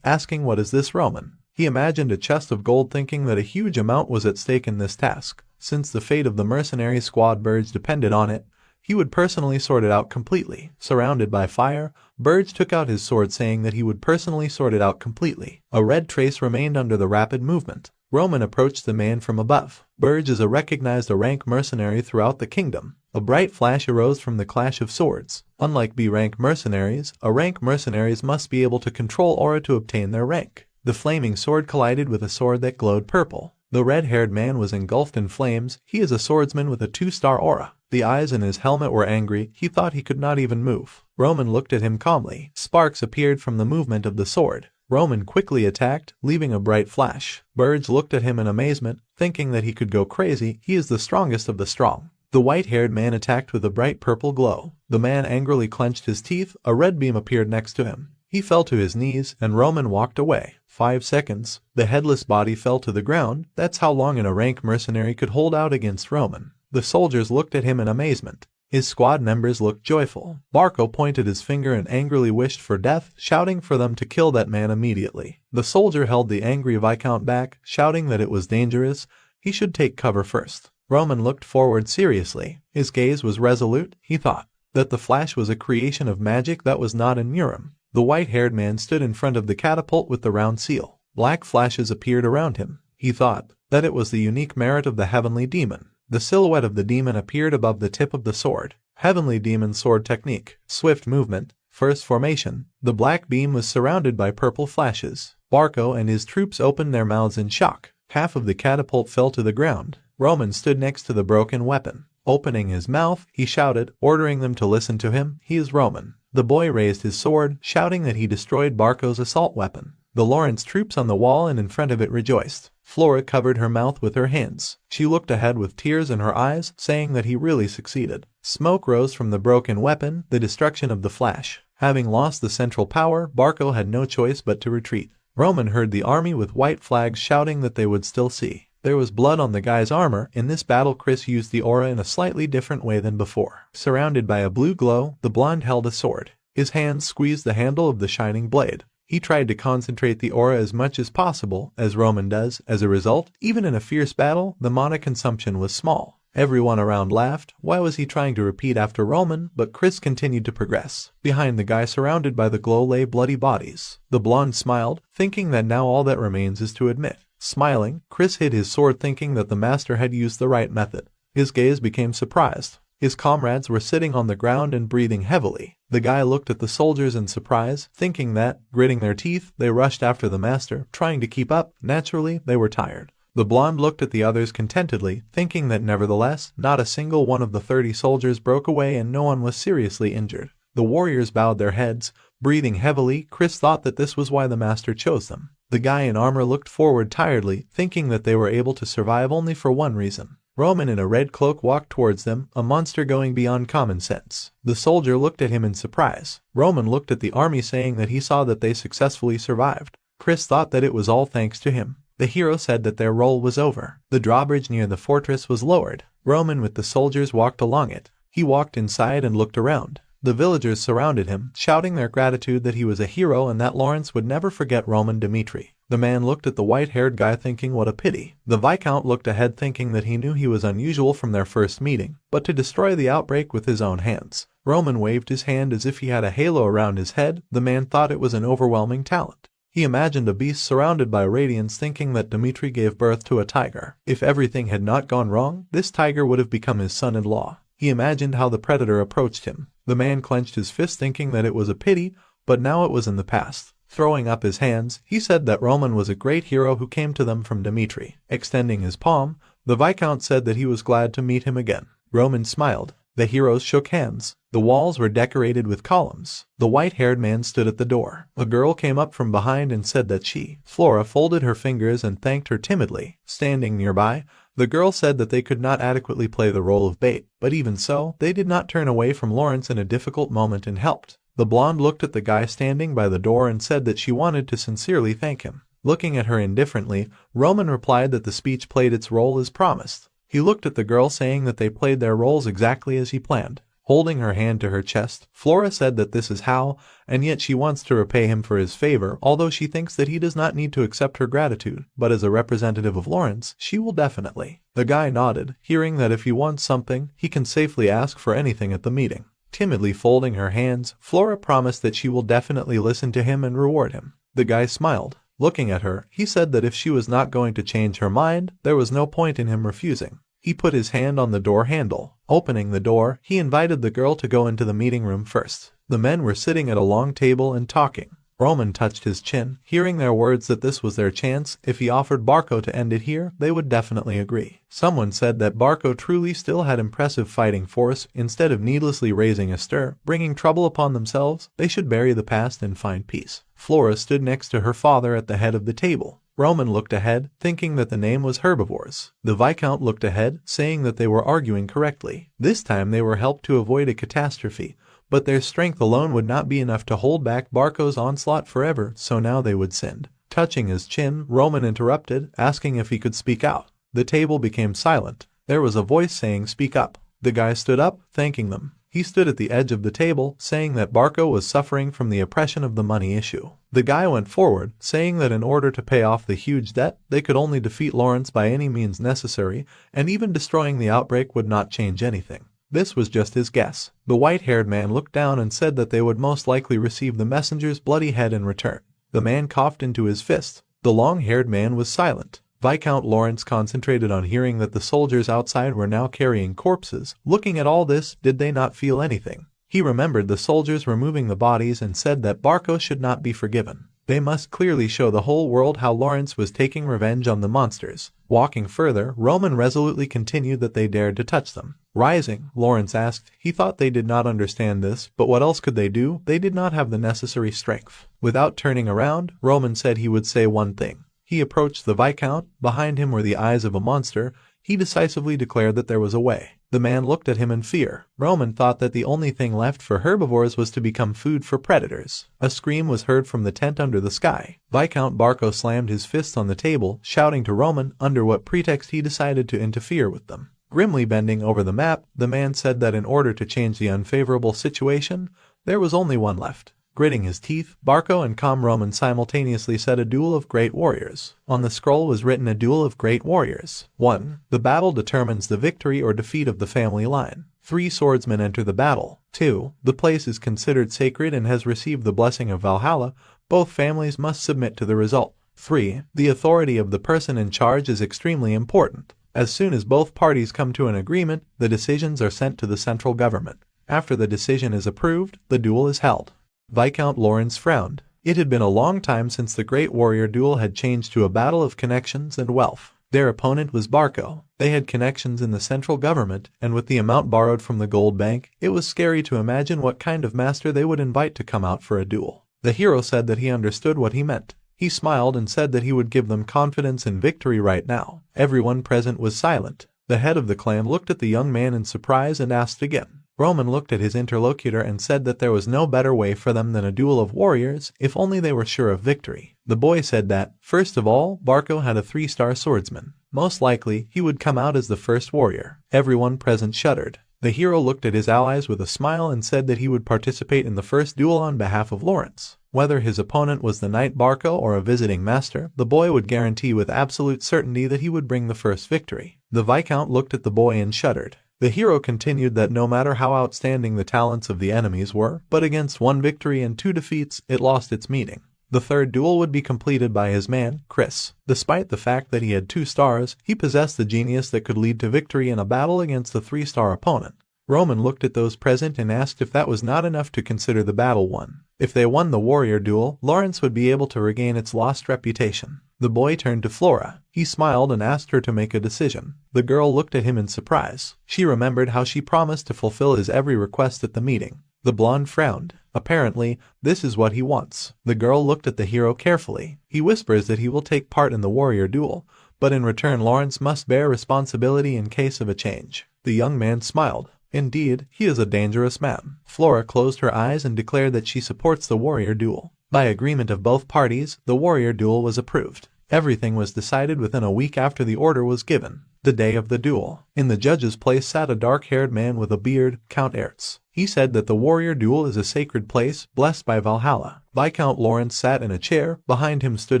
asking what is this, Roman? He imagined a chest of gold, thinking that a huge amount was at stake in this task. Since the fate of the mercenary squad birds depended on it, he would personally sort it out completely. Surrounded by fire, Burge took out his sword, saying that he would personally sort it out completely. A red trace remained under the rapid movement. Roman approached the man from above. Burge is a recognized rank mercenary throughout the kingdom. A bright flash arose from the clash of swords. Unlike B-rank mercenaries, A-rank mercenaries must be able to control aura to obtain their rank. The flaming sword collided with a sword that glowed purple. The red-haired man was engulfed in flames. He is a swordsman with a 2-star aura. The eyes in his helmet were angry. He thought he could not even move. Roman looked at him calmly. Sparks appeared from the movement of the sword. Roman quickly attacked, leaving a bright flash. Burge looked at him in amazement, thinking that he could go crazy. He is the strongest of the strong. The white-haired man attacked with a bright purple glow. The man angrily clenched his teeth. A red beam appeared next to him. He fell to his knees, and Roman walked away. 5 seconds. The headless body fell to the ground. That's how long an A-rank mercenary could hold out against Roman. The soldiers looked at him in amazement. His squad members looked joyful. Barco pointed his finger and angrily wished for death, shouting for them to kill that man immediately. The soldier held the angry Viscount back, shouting that it was dangerous. He should take cover first. Roman looked forward seriously. His gaze was resolute. He thought that the flash was a creation of magic that was not in Urim. The white-haired man stood in front of the catapult with the round seal. Black flashes appeared around him. He thought that it was the unique merit of the heavenly demon. The silhouette of the demon appeared above the tip of the sword. Heavenly demon sword technique. Swift movement. First formation. The black beam was surrounded by purple flashes. Barco and his troops opened their mouths in shock. Half of the catapult fell to the ground. Roman stood next to the broken weapon. Opening his mouth, he shouted, ordering them to listen to him. He is Roman. The boy raised his sword, shouting that he destroyed Barco's assault weapon. The Lawrence troops on the wall and in front of it rejoiced. Flora covered her mouth with her hands. She looked ahead with tears in her eyes, saying that he really succeeded. Smoke rose from the broken weapon, the destruction of the flash. Having lost the central power, Barco had no choice but to retreat. Roman heard the army with white flags shouting that they would still see. There was blood on the guy's armor. In this battle, Chris used the aura in a slightly different way than before. Surrounded by a blue glow, the blonde held a sword. His hands squeezed the handle of the shining blade. He tried to concentrate the aura as much as possible, as Roman does. As a result, even in a fierce battle, the mana consumption was small. Everyone around laughed. Why was he trying to repeat after Roman? But Chris continued to progress. Behind the guy surrounded by the glow lay bloody bodies. The blonde smiled, thinking that now all that remains is to admit. Smiling, Chris hid his sword, thinking that the master had used the right method. His gaze became surprised. His comrades were sitting on the ground and breathing heavily. The guy looked at the soldiers in surprise, thinking that, gritting their teeth, they rushed after the master, trying to keep up. Naturally, they were tired. The blonde looked at the others contentedly, thinking that nevertheless, not a single one of the 30 soldiers broke away and no one was seriously injured. The warriors bowed their heads, breathing heavily. Chris thought that this was why the master chose them. The guy in armor looked forward tiredly, thinking that they were able to survive only for one reason. Roman in a red cloak walked towards them, a monster going beyond common sense. The soldier looked at him in surprise. Roman looked at the army, saying that he saw that they successfully survived. Chris thought that it was all thanks to him. The hero said that their role was over. The drawbridge near the fortress was lowered. Roman with the soldiers walked along it. He walked inside and looked around. The villagers surrounded him, shouting their gratitude that he was a hero and that Lawrence would never forget Roman Dmitri. The man looked at the white-haired guy thinking what a pity. The Viscount looked ahead thinking that he knew he was unusual from their first meeting, but to destroy the outbreak with his own hands. Roman waved his hand as if he had a halo around his head. The man thought it was an overwhelming talent. He imagined a beast surrounded by radiance thinking that Dmitri gave birth to a tiger. If everything had not gone wrong, this tiger would have become his son-in-law. He imagined how the predator approached him. The man clenched his fist thinking that it was a pity, but now it was in the past. Throwing up his hands, he said that Roman was a great hero who came to them from Dmitri. Extending his palm, the Viscount said that he was glad to meet him again. Roman smiled. The heroes shook hands. The walls were decorated with columns. The white-haired man stood at the door. A girl came up from behind and said that Flora folded her fingers and thanked her timidly. Standing nearby, the girl said that they could not adequately play the role of bait, but even so, they did not turn away from Lawrence in a difficult moment and helped. The blonde looked at the guy standing by the door and said that she wanted to sincerely thank him. Looking at her indifferently, Roman replied that the speech played its role as promised. He looked at the girl saying that they played their roles exactly as he planned. Holding her hand to her chest, Flora said that this is how, and yet she wants to repay him for his favor, although she thinks that he does not need to accept her gratitude, but as a representative of Lawrence, she will definitely. The guy nodded, hearing that if he wants something, he can safely ask for anything at the meeting. Timidly folding her hands, Flora promised that she will definitely listen to him and reward him. The guy smiled. Looking at her, he said that if she was not going to change her mind, there was no point in him refusing. He put his hand on the door handle. Opening the door, he invited the girl to go into the meeting room first. The men were sitting at a long table and talking. Roman touched his chin, hearing their words that this was their chance. If he offered Barco to end it here, they would definitely agree. Someone said that Barco truly still had impressive fighting force. Instead of needlessly raising a stir, bringing trouble upon themselves, they should bury the past and find peace. Flora stood next to her father at the head of the table. Roman looked ahead, thinking that the name was herbivores. The Viscount looked ahead, saying that they were arguing correctly. This time they were helped to avoid a catastrophe, but their strength alone would not be enough to hold back Barco's onslaught forever, so now they would send. Touching his chin, Roman interrupted, asking if he could speak out. The table became silent. There was a voice saying, "Speak up." The guy stood up, thanking them. He stood at the edge of the table, saying that Barco was suffering from the oppression of the money issue. The guy went forward, saying that in order to pay off the huge debt, they could only defeat Lawrence by any means necessary, and even destroying the outbreak would not change anything. This was just his guess. The white-haired man looked down and said that they would most likely receive the messenger's bloody head in return. The man coughed into his fist. The long-haired man was silent. Viscount Lawrence concentrated on hearing that the soldiers outside were now carrying corpses. Looking at all this, did they not feel anything? He remembered the soldiers removing the bodies and said that Barco should not be forgiven. They must clearly show the whole world how Lawrence was taking revenge on the monsters. Walking further, Roman resolutely continued that they dared to touch them. Rising, Lawrence asked. He thought they did not understand this, but what else could they do? They did not have the necessary strength. Without turning around, Roman said he would say one thing. He approached the Viscount. Behind him were the eyes of a monster. He decisively declared that there was a way. The man looked at him in fear. Roman thought that the only thing left for herbivores was to become food for predators. A scream was heard from the tent under the sky. Viscount Barco slammed his fists on the table, shouting to Roman under what pretext he decided to interfere with them. Grimly bending over the map, the man said that in order to change the unfavorable situation, there was only one left. Gritting his teeth, Barco and calm Roman simultaneously said a duel of great warriors. On the scroll was written a duel of great warriors. 1. The battle determines the victory or defeat of the family line. 3 swordsmen enter the battle. 2. The place is considered sacred and has received the blessing of Valhalla. Both families must submit to the result. 3. The authority of the person in charge is extremely important. As soon as both parties come to an agreement, the decisions are sent to the central government. After the decision is approved, the duel is held. Viscount Lawrence frowned. It had been a long time since the great warrior duel had changed to a battle of connections and wealth. Their opponent was Barco. They had connections in the central government, and with the amount borrowed from the gold bank, it was scary to imagine what kind of master they would invite to come out for a duel. The hero said that he understood what he meant. He smiled and said that he would give them confidence in victory right now. Everyone present was silent. The head of the clan looked at the young man in surprise and asked again. Roman looked at his interlocutor and said that there was no better way for them than a duel of warriors, if only they were sure of victory. The boy said that, first of all, Barco had a 3-star swordsman. Most likely, he would come out as the first warrior. Everyone present shuddered. The hero looked at his allies with a smile and said that he would participate in the first duel on behalf of Lawrence. Whether his opponent was the knight Barco or a visiting master, the boy would guarantee with absolute certainty that he would bring the first victory. The Viscount looked at the boy and shuddered. The hero continued that no matter how outstanding the talents of the enemies were, but against 1 victory and 2 defeats, it lost its meaning. The third duel would be completed by his man, Chris. Despite the fact that he had 2 stars, he possessed the genius that could lead to victory in a battle against a 3-star opponent. Roman looked at those present and asked if that was not enough to consider the battle won. If they won the warrior duel, Lawrence would be able to regain its lost reputation. The boy turned to Flora. He smiled and asked her to make a decision. The girl looked at him in surprise. She remembered how she promised to fulfill his every request at the meeting. The blonde frowned. Apparently, this is what he wants. The girl looked at the hero carefully. He whispers that he will take part in the warrior duel, but in return Lawrence must bear responsibility in case of a change. The young man smiled. Indeed, he is a dangerous man. Flora closed her eyes and declared that she supports the warrior duel. By agreement of both parties, the warrior duel was approved. Everything was decided within a week after the order was given. The day of the duel. In the judge's place sat a dark-haired man with a beard, Count Ertz. He said that the warrior duel is a sacred place, blessed by Valhalla. Viscount Lawrence sat in a chair. Behind him stood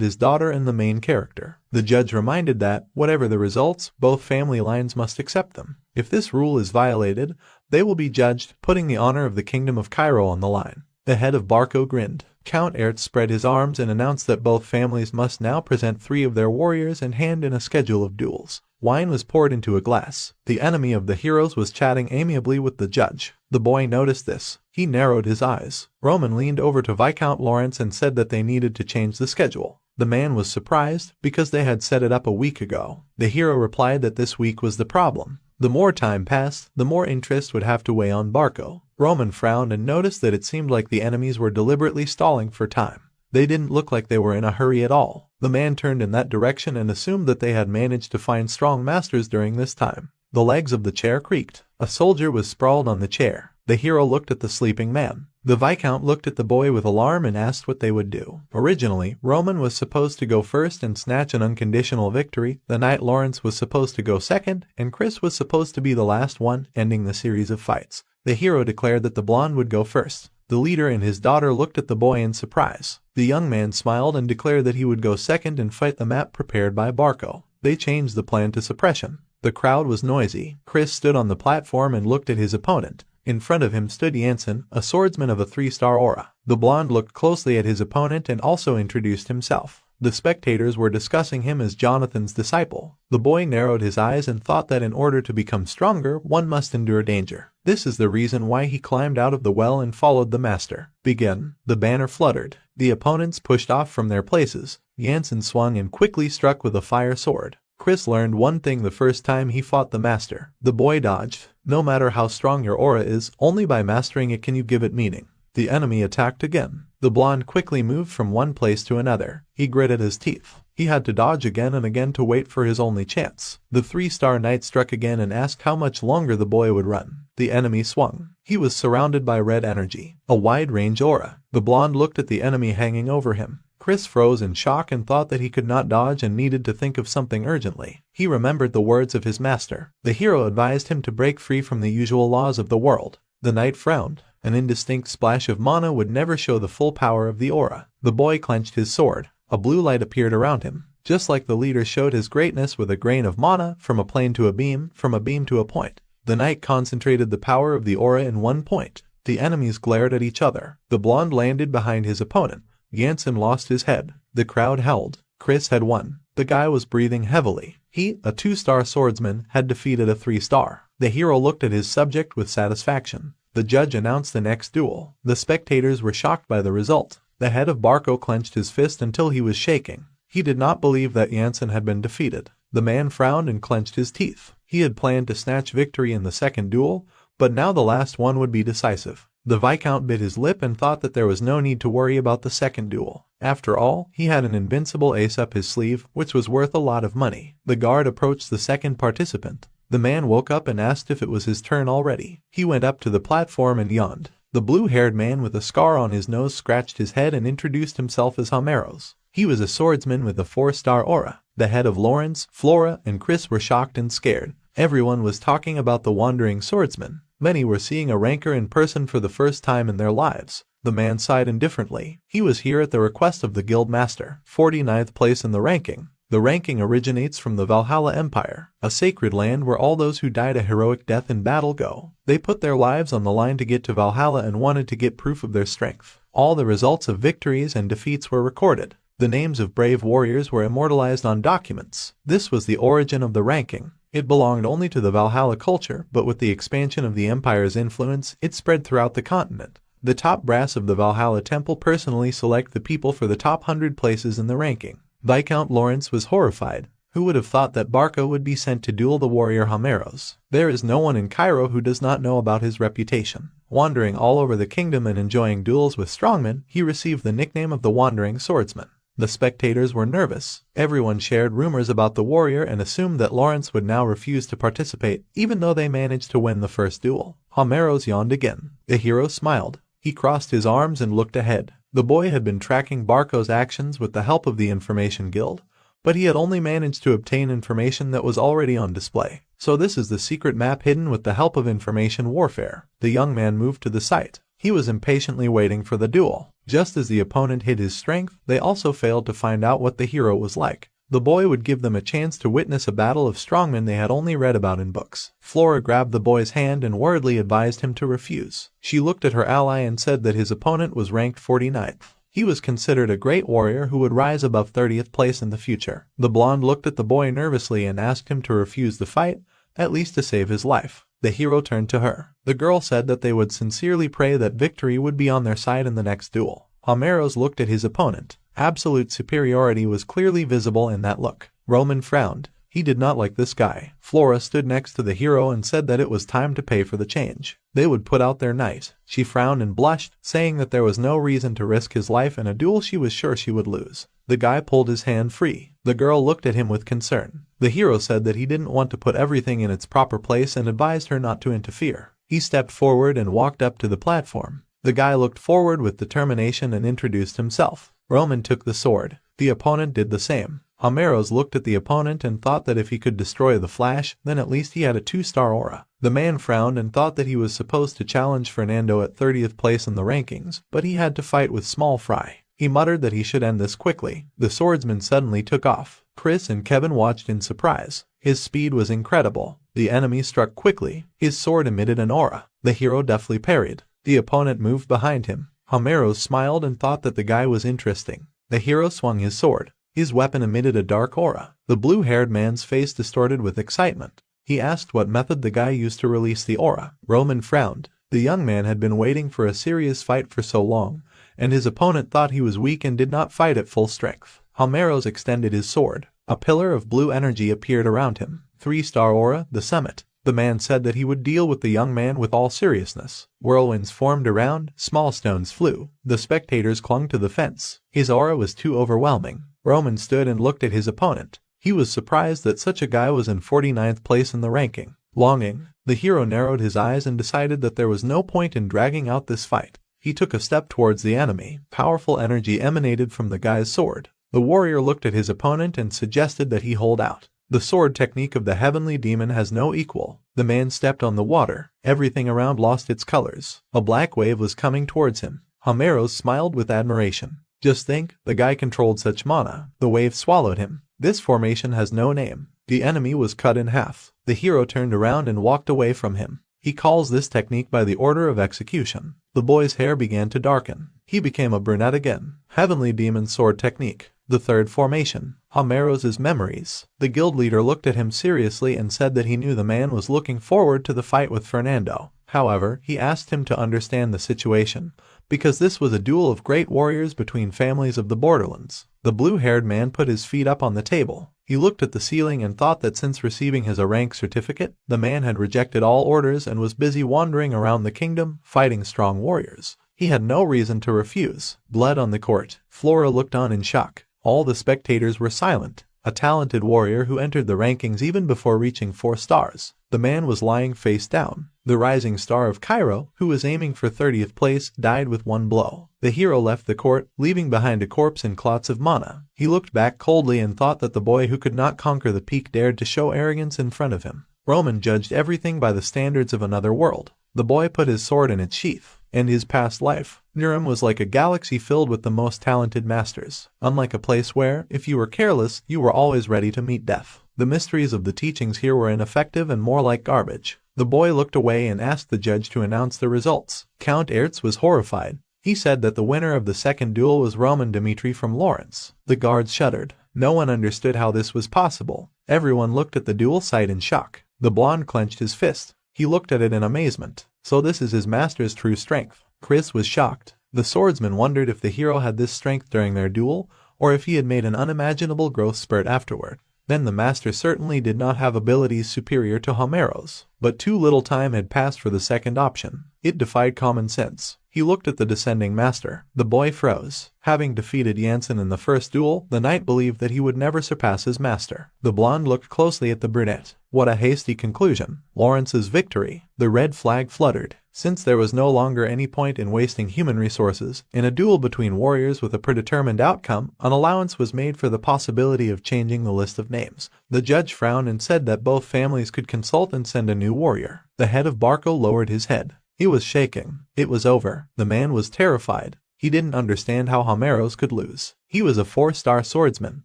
his daughter and the main character. The judge reminded that, whatever the results, both family lines must accept them. If this rule is violated, they will be judged, putting the honor of the Kingdom of Cairo on the line. The head of Barco grinned. Count Ertz spread his arms and announced that both families must now present 3 of their warriors and hand in a schedule of duels. Wine was poured into a glass. The enemy of the heroes was chatting amiably with the judge. The boy noticed this. He narrowed his eyes. Roman leaned over to Viscount Lawrence and said that they needed to change the schedule. The man was surprised, because they had set it up a week ago. The hero replied that this week was the problem. The more time passed, the more interest would have to weigh on Barco. Roman frowned and noticed that it seemed like the enemies were deliberately stalling for time. They didn't look like they were in a hurry at all. The man turned in that direction and assumed that they had managed to find strong masters during this time. The legs of the chair creaked. A soldier was sprawled on the chair. The hero looked at the sleeping man. The Viscount looked at the boy with alarm and asked what they would do. Originally, Roman was supposed to go first and snatch an unconditional victory, the knight Lawrence was supposed to go second, and Chris was supposed to be the last one, ending the series of fights. The hero declared that the blonde would go first. The leader and his daughter looked at the boy in surprise. The young man smiled and declared that he would go second and fight the map prepared by Barco. They changed the plan to suppression. The crowd was noisy. Chris stood on the platform and looked at his opponent. In front of him stood Jansen, a swordsman of a 3-star aura. The blonde looked closely at his opponent and also introduced himself. The spectators were discussing him as Jonathan's disciple. The boy narrowed his eyes and thought that in order to become stronger, one must endure danger. This is the reason why he climbed out of the well and followed the master. Begin. The banner fluttered. The opponents pushed off from their places. Jansen swung and quickly struck with a fire sword. Chris learned one thing the first time he fought the master. The boy dodged. No matter how strong your aura is, only by mastering it can you give it meaning. The enemy attacked again. The blonde quickly moved from one place to another. He gritted his teeth. He had to dodge again and again to wait for his only chance. The 3-star knight struck again and asked how much longer the boy would run. The enemy swung. He was surrounded by red energy, a wide-range aura. The blonde looked at the enemy hanging over him. Chris froze in shock and thought that he could not dodge and needed to think of something urgently. He remembered the words of his master. The hero advised him to break free from the usual laws of the world. The knight frowned. An indistinct splash of mana would never show the full power of the aura. The boy clenched his sword. A blue light appeared around him. Just like the leader showed his greatness with a grain of mana, from a plane to a beam, from a beam to a point. The knight concentrated the power of the aura in one point. The enemies glared at each other. The blonde landed behind his opponent. Jansen lost his head. The crowd held. Chris had won. The guy was breathing heavily. He, a 2-star swordsman, had defeated a 3-star. The hero looked at his subject with satisfaction. The judge announced the next duel. The spectators were shocked by the result. The head of Barco clenched his fist until he was shaking. He did not believe that Jansen had been defeated. The man frowned and clenched his teeth. He had planned to snatch victory in the second duel, but now the last one would be decisive. The Viscount bit his lip and thought that there was no need to worry about the second duel. After all, he had an invincible ace up his sleeve, which was worth a lot of money. The guard approached the second participant. The man woke up and asked if it was his turn already. He went up to the platform and yawned. The blue-haired man with a scar on his nose scratched his head and introduced himself as Homeros. He was a swordsman with a 4-star aura. The head of Lawrence, Flora, and Chris were shocked and scared. Everyone was talking about the wandering swordsman. Many were seeing a rancor in person for the first time in their lives. The man sighed indifferently. He was here at the request of the guild master. 49th place in the ranking. The ranking originates from the Valhalla Empire, a sacred land where all those who died a heroic death in battle go. They put their lives on the line to get to Valhalla and wanted to get proof of their strength. All the results of victories and defeats were recorded. The names of brave warriors were immortalized on documents. This was the origin of the ranking. It belonged only to the Valhalla culture, but with the expansion of the empire's influence, it spread throughout the continent. The top brass of the Valhalla temple personally select the people for the top 100 places in the ranking. Viscount Lawrence was horrified. Who would have thought that Barca would be sent to duel the warrior Homeros? There is no one in Cairo who does not know about his reputation. Wandering all over the kingdom and enjoying duels with strongmen, he received the nickname of the Wandering Swordsman. The spectators were nervous. Everyone shared rumors about the warrior and assumed that Lawrence would now refuse to participate, even though they managed to win the first duel. Homeros yawned again. The hero smiled. He crossed his arms and looked ahead. The boy had been tracking Barco's actions with the help of the Information Guild, but he had only managed to obtain information that was already on display. So this is the secret map hidden with the help of information warfare. The young man moved to the site. He was impatiently waiting for the duel. Just as the opponent hid his strength, they also failed to find out what the hero was like. The boy would give them a chance to witness a battle of strongmen they had only read about in books. Flora grabbed the boy's hand and worriedly advised him to refuse. She looked at her ally and said that his opponent was ranked 49th. He was considered a great warrior who would rise above 30th place in the future. The blonde looked at the boy nervously and asked him to refuse the fight, at least to save his life. The hero turned to her. The girl said that they would sincerely pray that victory would be on their side in the next duel. Homeros looked at his opponent. Absolute superiority was clearly visible in that look. Roman frowned. He did not like this guy. Flora stood next to the hero and said that it was time to pay for the change. They would put out their night. She frowned and blushed, saying that there was no reason to risk his life in a duel she was sure she would lose. The guy pulled his hand free. The girl looked at him with concern. The hero said that he didn't want to put everything in its proper place and advised her not to interfere. He stepped forward and walked up to the platform. The guy looked forward with determination and introduced himself. Roman took the sword. The opponent did the same. Homeros looked at the opponent and thought that if he could destroy the Flash, then at least he had a 2-star aura. The man frowned and thought that he was supposed to challenge Fernando at 30th place in the rankings, but he had to fight with Small Fry. He muttered that he should end this quickly. The swordsman suddenly took off. Chris and Kevin watched in surprise. His speed was incredible. The enemy struck quickly. His sword emitted an aura. The hero deftly parried. The opponent moved behind him. Homeros smiled and thought that the guy was interesting. The hero swung his sword. His weapon emitted a dark aura. The blue-haired man's face distorted with excitement. He asked what method the guy used to release the aura. Roman frowned. The young man had been waiting for a serious fight for so long, and his opponent thought he was weak and did not fight at full strength. Homeros extended his sword. A pillar of blue energy appeared around him. 3-star aura, the summit. The man said that he would deal with the young man with all seriousness. Whirlwinds formed around, small stones flew. The spectators clung to the fence. His aura was too overwhelming. Roman stood and looked at his opponent. He was surprised that such a guy was in 49th place in the ranking. Longing, the hero narrowed his eyes and decided that there was no point in dragging out this fight. He took a step towards the enemy. Powerful energy emanated from the guy's sword. The warrior looked at his opponent and suggested that he hold out. The sword technique of the heavenly demon has no equal. The man stepped on the water. Everything around lost its colors. A black wave was coming towards him. Homeros smiled with admiration. Just think, the guy controlled such mana. The wave swallowed him. This formation has no name. The enemy was cut in half. The hero turned around and walked away from him. He calls this technique by the order of execution. The boy's hair began to darken. He became a brunette again. Heavenly demon sword technique. The third formation. Homeros' memories. The guild leader looked at him seriously and said that he knew the man was looking forward to the fight with Fernando. However, he asked him to understand the situation, because this was a duel of great warriors between families of the borderlands. The blue-haired man put his feet up on the table. He looked at the ceiling and thought that since receiving his rank certificate, the man had rejected all orders and was busy wandering around the kingdom, fighting strong warriors. He had no reason to refuse. Blood on the court. Flora looked on in shock. All the spectators were silent. A talented warrior who entered the rankings even before reaching 4 stars. The man was lying face down. The rising star of Cairo, who was aiming for 30th place, died with one blow. The hero left the court, leaving behind a corpse and clots of mana. He looked back coldly and thought that the boy who could not conquer the peak dared to show arrogance in front of him. Roman judged everything by the standards of another world. The boy put his sword in its sheath. In his past life, Niram was like a galaxy filled with the most talented masters, unlike a place where, if you were careless, you were always ready to meet death. The mysteries of the teachings here were ineffective and more like garbage. The boy looked away and asked the judge to announce the results. Count Ertz was horrified. He said that the winner of the second duel was Roman Dmitri from Lawrence. The guards shuddered. No one understood how this was possible. Everyone looked at the duel site in shock. The blonde clenched his fist. He looked at it in amazement. So this is his master's true strength. Chris was shocked. The swordsman wondered if the hero had this strength during their duel, or if he had made an unimaginable growth spurt afterward. Then the master certainly did not have abilities superior to Homero's. But too little time had passed for the second option. It defied common sense. He looked at the descending master. The boy froze. Having defeated Jansen in the first duel, the knight believed that he would never surpass his master. The blonde looked closely at the brunette. What a hasty conclusion. Lawrence's victory. The red flag fluttered. Since there was no longer any point in wasting human resources, in a duel between warriors with a predetermined outcome, an allowance was made for the possibility of changing the list of names. The judge frowned and said that both families could consult and send a new warrior. The head of Barco lowered his head. He was shaking. It was over. The man was terrified. He didn't understand how Homeros could lose. He was a 4-star swordsman.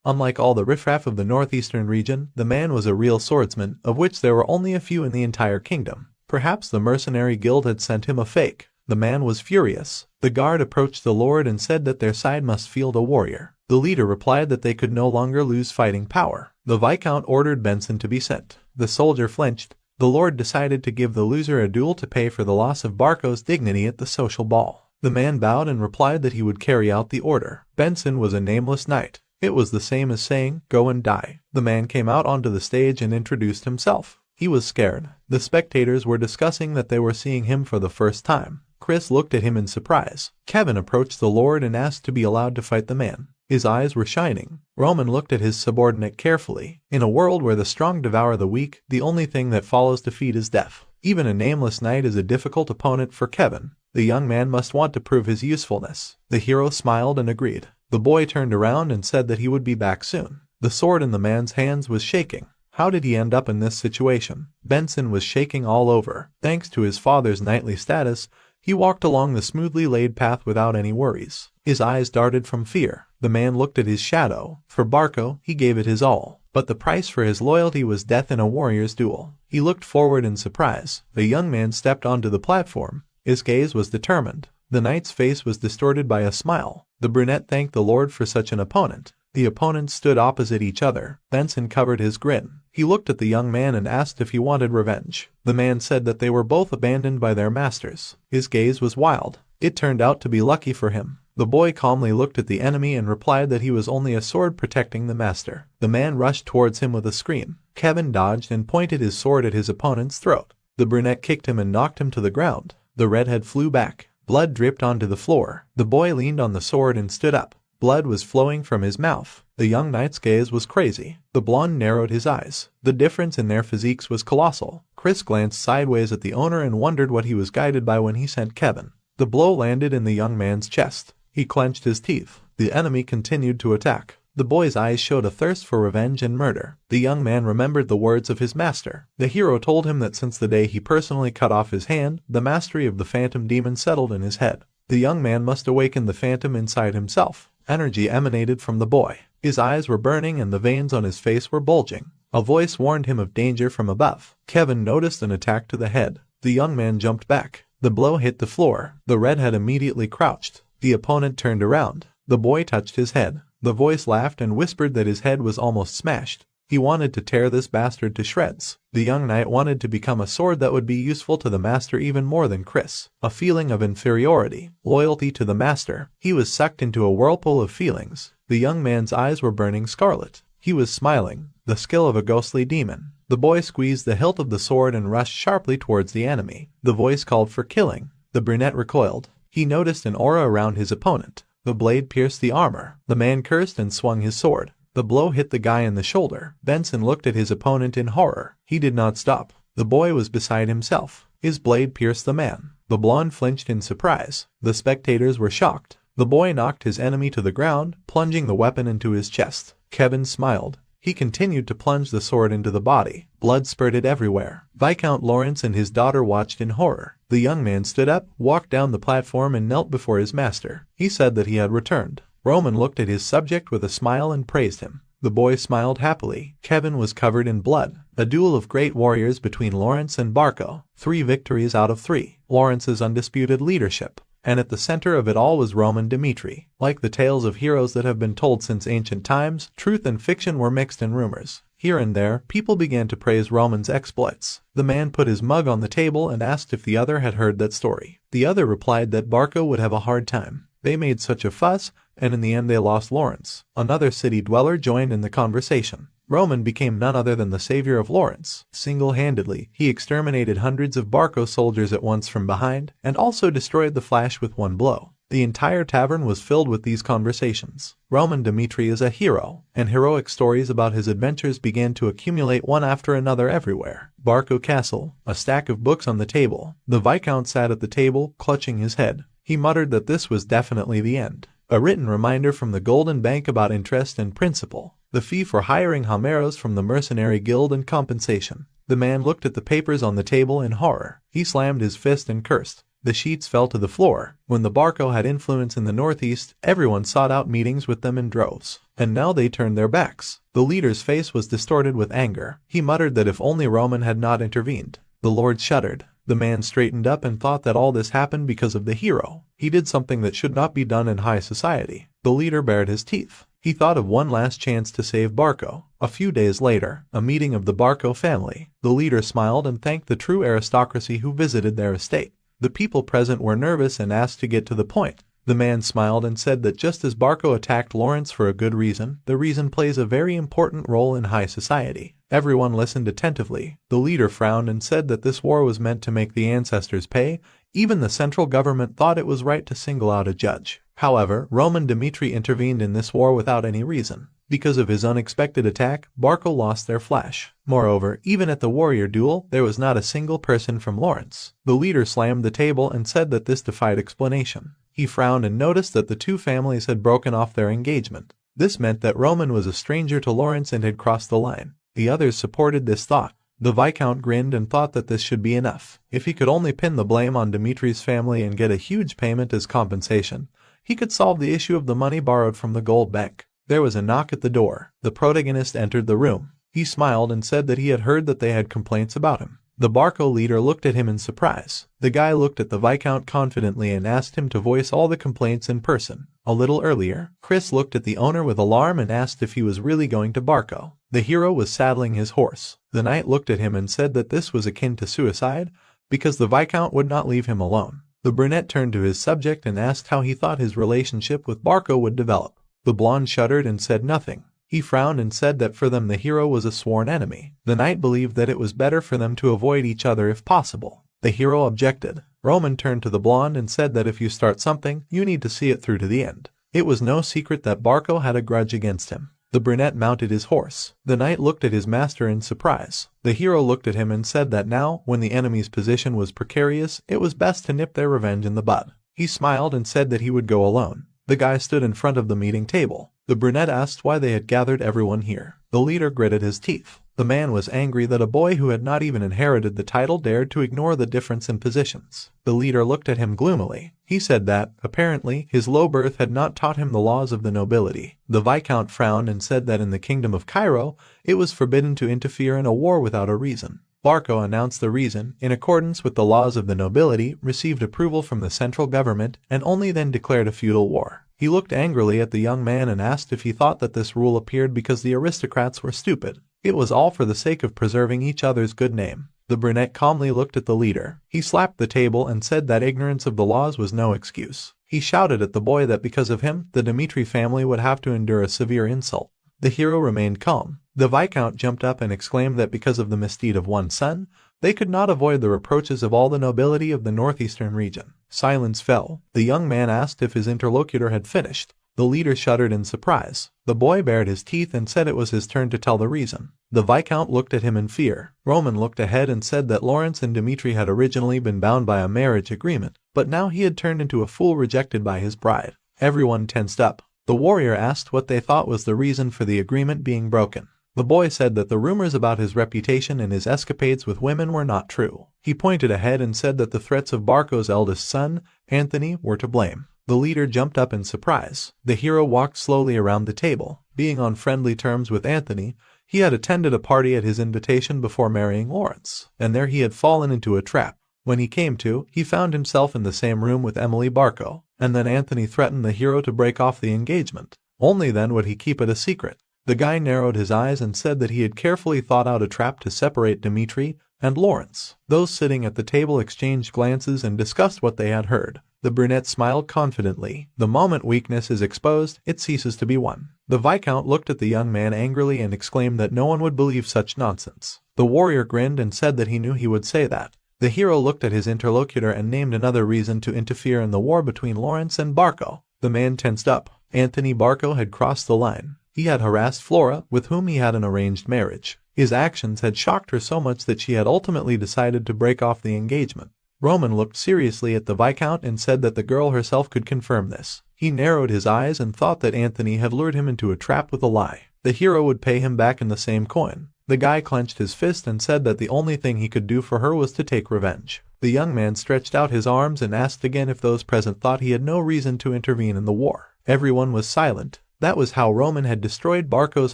Unlike all the riffraff of the northeastern region, the man was a real swordsman, of which there were only a few in the entire kingdom. Perhaps the mercenary guild had sent him a fake. The man was furious. The guard approached the lord and said that their side must field a warrior. The leader replied that they could no longer lose fighting power. The viscount ordered Benson to be sent. The soldier flinched. The lord decided to give the loser a duel to pay for the loss of Barco's dignity at the social ball. The man bowed and replied that he would carry out the order. Benson was a nameless knight. It was the same as saying, "Go and die." The man came out onto the stage and introduced himself. He was scared. The spectators were discussing that they were seeing him for the first time. Chris looked at him in surprise. Kevin approached the lord and asked to be allowed to fight the man. His eyes were shining. Roman looked at his subordinate carefully. In a world where the strong devour the weak, the only thing that follows defeat is death. Even a nameless knight is a difficult opponent for Kevin. The young man must want to prove his usefulness. The hero smiled and agreed. The boy turned around and said that he would be back soon. The sword in the man's hands was shaking. How did he end up in this situation? Benson was shaking all over. Thanks to his father's knightly status, he walked along the smoothly laid path without any worries. His eyes darted from fear. The man looked at his shadow. For Barco, he gave it his all. But the price for his loyalty was death in a warrior's duel. He looked forward in surprise. The young man stepped onto the platform. His gaze was determined. The knight's face was distorted by a smile. The brunette thanked the lord for such an opponent. The opponents stood opposite each other. Benson covered his grin. He looked at the young man and asked if he wanted revenge. The man said that they were both abandoned by their masters. His gaze was wild. It turned out to be lucky for him. The boy calmly looked at the enemy and replied that he was only a sword protecting the master. The man rushed towards him with a scream. Kevin dodged and pointed his sword at his opponent's throat. The brunette kicked him and knocked him to the ground. The redhead flew back. Blood dripped onto the floor. The boy leaned on the sword and stood up. Blood was flowing from his mouth. The young knight's gaze was crazy. The blonde narrowed his eyes. The difference in their physiques was colossal. Chris glanced sideways at the owner and wondered what he was guided by when he sent Kevin. The blow landed in the young man's chest. He clenched his teeth. The enemy continued to attack. The boy's eyes showed a thirst for revenge and murder. The young man remembered the words of his master. The hero told him that since the day he personally cut off his hand, the mastery of the phantom demon settled in his head. The young man must awaken the phantom inside himself. Energy emanated from the boy. His eyes were burning and the veins on his face were bulging. A voice warned him of danger from above. Kevin noticed an attack to the head. The young man jumped back. The blow hit the floor. The redhead immediately crouched. The opponent turned around. The boy touched his head. The voice laughed and whispered that his head was almost smashed. He wanted to tear this bastard to shreds. The young knight wanted to become a sword that would be useful to the master even more than Chris. A feeling of inferiority, loyalty to the master. He was sucked into a whirlpool of feelings. The young man's eyes were burning scarlet. He was smiling, the skill of a ghostly demon. The boy squeezed the hilt of the sword and rushed sharply towards the enemy. The voice called for killing. The brunette recoiled. He noticed an aura around his opponent. The blade pierced the armor. The man cursed and swung his sword. The blow hit the guy in the shoulder. Benson looked at his opponent in horror. He did not stop. The boy was beside himself. His blade pierced the man. The blonde flinched in surprise. The spectators were shocked. The boy knocked his enemy to the ground, plunging the weapon into his chest. Kevin smiled. He continued to plunge the sword into the body. Blood spurted everywhere. Viscount Lawrence and his daughter watched in horror. The young man stood up, walked down the platform and knelt before his master. He said that he had returned. Roman looked at his subject with a smile and praised him. The boy smiled happily. Kevin was covered in blood. A duel of great warriors between Lawrence and Barco. 3 victories out of 3. Lawrence's undisputed leadership. And at the center of it all was Roman Dmitri. Like the tales of heroes that have been told since ancient times, truth and fiction were mixed in rumors. Here and there, people began to praise Roman's exploits. The man put his mug on the table and asked if the other had heard that story. The other replied that Barco would have a hard time. They made such a fuss, and in the end they lost Lawrence. Another city dweller joined in the conversation. Roman became none other than the savior of Lawrence. Single-handedly, he exterminated hundreds of Barco soldiers at once from behind, and also destroyed the Flash with one blow. The entire tavern was filled with these conversations. Roman Dmitri is a hero, and heroic stories about his adventures began to accumulate one after another everywhere. Barco Castle, a stack of books on the table. The Viscount sat at the table, clutching his head. He muttered that this was definitely the end. A written reminder from the Golden Bank about interest and principal. The fee for hiring Homeros from the Mercenary Guild and compensation. The man looked at the papers on the table in horror. He slammed his fist and cursed. The sheets fell to the floor. When the Barco had influence in the northeast, everyone sought out meetings with them in droves. And now they turned their backs. The leader's face was distorted with anger. He muttered that if only Roman had not intervened. The Lord shuddered. The man straightened up and thought that all this happened because of the hero. He did something that should not be done in high society. The leader bared his teeth. He thought of one last chance to save Barco. A few days later, a meeting of the Barco family. The leader smiled and thanked the true aristocracy who visited their estate. The people present were nervous and asked to get to the point. The man smiled and said that just as Barco attacked Lawrence for a good reason, the reason plays a very important role in high society. Everyone listened attentively. The leader frowned and said that this war was meant to make the ancestors pay. Even the central government thought it was right to single out a judge. However, Roman Dmitri intervened in this war without any reason. Because of his unexpected attack, Barco lost their Flash. Moreover, even at the warrior duel, there was not a single person from Lawrence. The leader slammed the table and said that this defied explanation. He frowned and noticed that the two families had broken off their engagement. This meant that Roman was a stranger to Lawrence and had crossed the line. The others supported this thought. The Viscount grinned and thought that this should be enough. If he could only pin the blame on Dimitri's family and get a huge payment as compensation, he could solve the issue of the money borrowed from the gold bank. There was a knock at the door. The protagonist entered the room. He smiled and said that he had heard that they had complaints about him. The Barco leader looked at him in surprise. The guy looked at the Viscount confidently and asked him to voice all the complaints in person. A little earlier, Chris looked at the owner with alarm and asked if he was really going to Barco. The hero was saddling his horse. The knight looked at him and said that this was akin to suicide, because the Viscount would not leave him alone. The brunette turned to his subject and asked how he thought his relationship with Barco would develop. The blonde shuddered and said nothing. He frowned and said that for them the hero was a sworn enemy. The knight believed that it was better for them to avoid each other if possible. The hero objected. Roman turned to the blonde and said that if you start something, you need to see it through to the end. It was no secret that Barco had a grudge against him. The brunette mounted his horse. The knight looked at his master in surprise. The hero looked at him and said that now, when the enemy's position was precarious, it was best to nip their revenge in the bud. He smiled and said that he would go alone. The guy stood in front of the meeting table. The brunette asked why they had gathered everyone here. The leader gritted his teeth. The man was angry that a boy who had not even inherited the title dared to ignore the difference in positions. The leader looked at him gloomily. He said that, apparently, his low birth had not taught him the laws of the nobility. The Viscount frowned and said that in the kingdom of Cairo, it was forbidden to interfere in a war without a reason. Barco announced the reason, in accordance with the laws of the nobility, received approval from the central government, and only then declared a feudal war. He looked angrily at the young man and asked if he thought that this rule appeared because the aristocrats were stupid. It was all for the sake of preserving each other's good name. The brunette calmly looked at the leader. He slapped the table and said that ignorance of the laws was no excuse. He shouted at the boy that because of him, the Dmitri family would have to endure a severe insult. The hero remained calm. The Viscount jumped up and exclaimed that because of the misdeed of one son, they could not avoid the reproaches of all the nobility of the northeastern region. Silence fell. The young man asked if his interlocutor had finished. The leader shuddered in surprise. The boy bared his teeth and said it was his turn to tell the reason. The Viscount looked at him in fear. Roman looked ahead and said that Lawrence and Dmitri had originally been bound by a marriage agreement, but now he had turned into a fool rejected by his bride. Everyone tensed up. The warrior asked what they thought was the reason for the agreement being broken. The boy said that the rumors about his reputation and his escapades with women were not true. He pointed ahead and said that the threats of Barco's eldest son, Anthony, were to blame. The leader jumped up in surprise. The hero walked slowly around the table. Being on friendly terms with Anthony, he had attended a party at his invitation before marrying Lawrence, and there he had fallen into a trap. When he came to, he found himself in the same room with Emily Barco, and then Anthony threatened the hero to break off the engagement. Only then would he keep it a secret. The guy narrowed his eyes and said that he had carefully thought out a trap to separate Dimitri and Lawrence. Those sitting at the table exchanged glances and discussed what they had heard. The brunette smiled confidently. The moment weakness is exposed, it ceases to be won. The Viscount looked at the young man angrily and exclaimed that no one would believe such nonsense. The warrior grinned and said that he knew he would say that. The hero looked at his interlocutor and named another reason to interfere in the war between Lawrence and Barco. The man tensed up. Anthony Barco had crossed the line. He had harassed Flora, with whom he had an arranged marriage. His actions had shocked her so much that she had ultimately decided to break off the engagement. Roman looked seriously at the Viscount and said that the girl herself could confirm this. He narrowed his eyes and thought that Anthony had lured him into a trap with a lie. The hero would pay him back in the same coin. The guy clenched his fist and said that the only thing he could do for her was to take revenge. The young man stretched out his arms and asked again if those present thought he had no reason to intervene in the war. Everyone was silent. That was how Roman had destroyed Barco's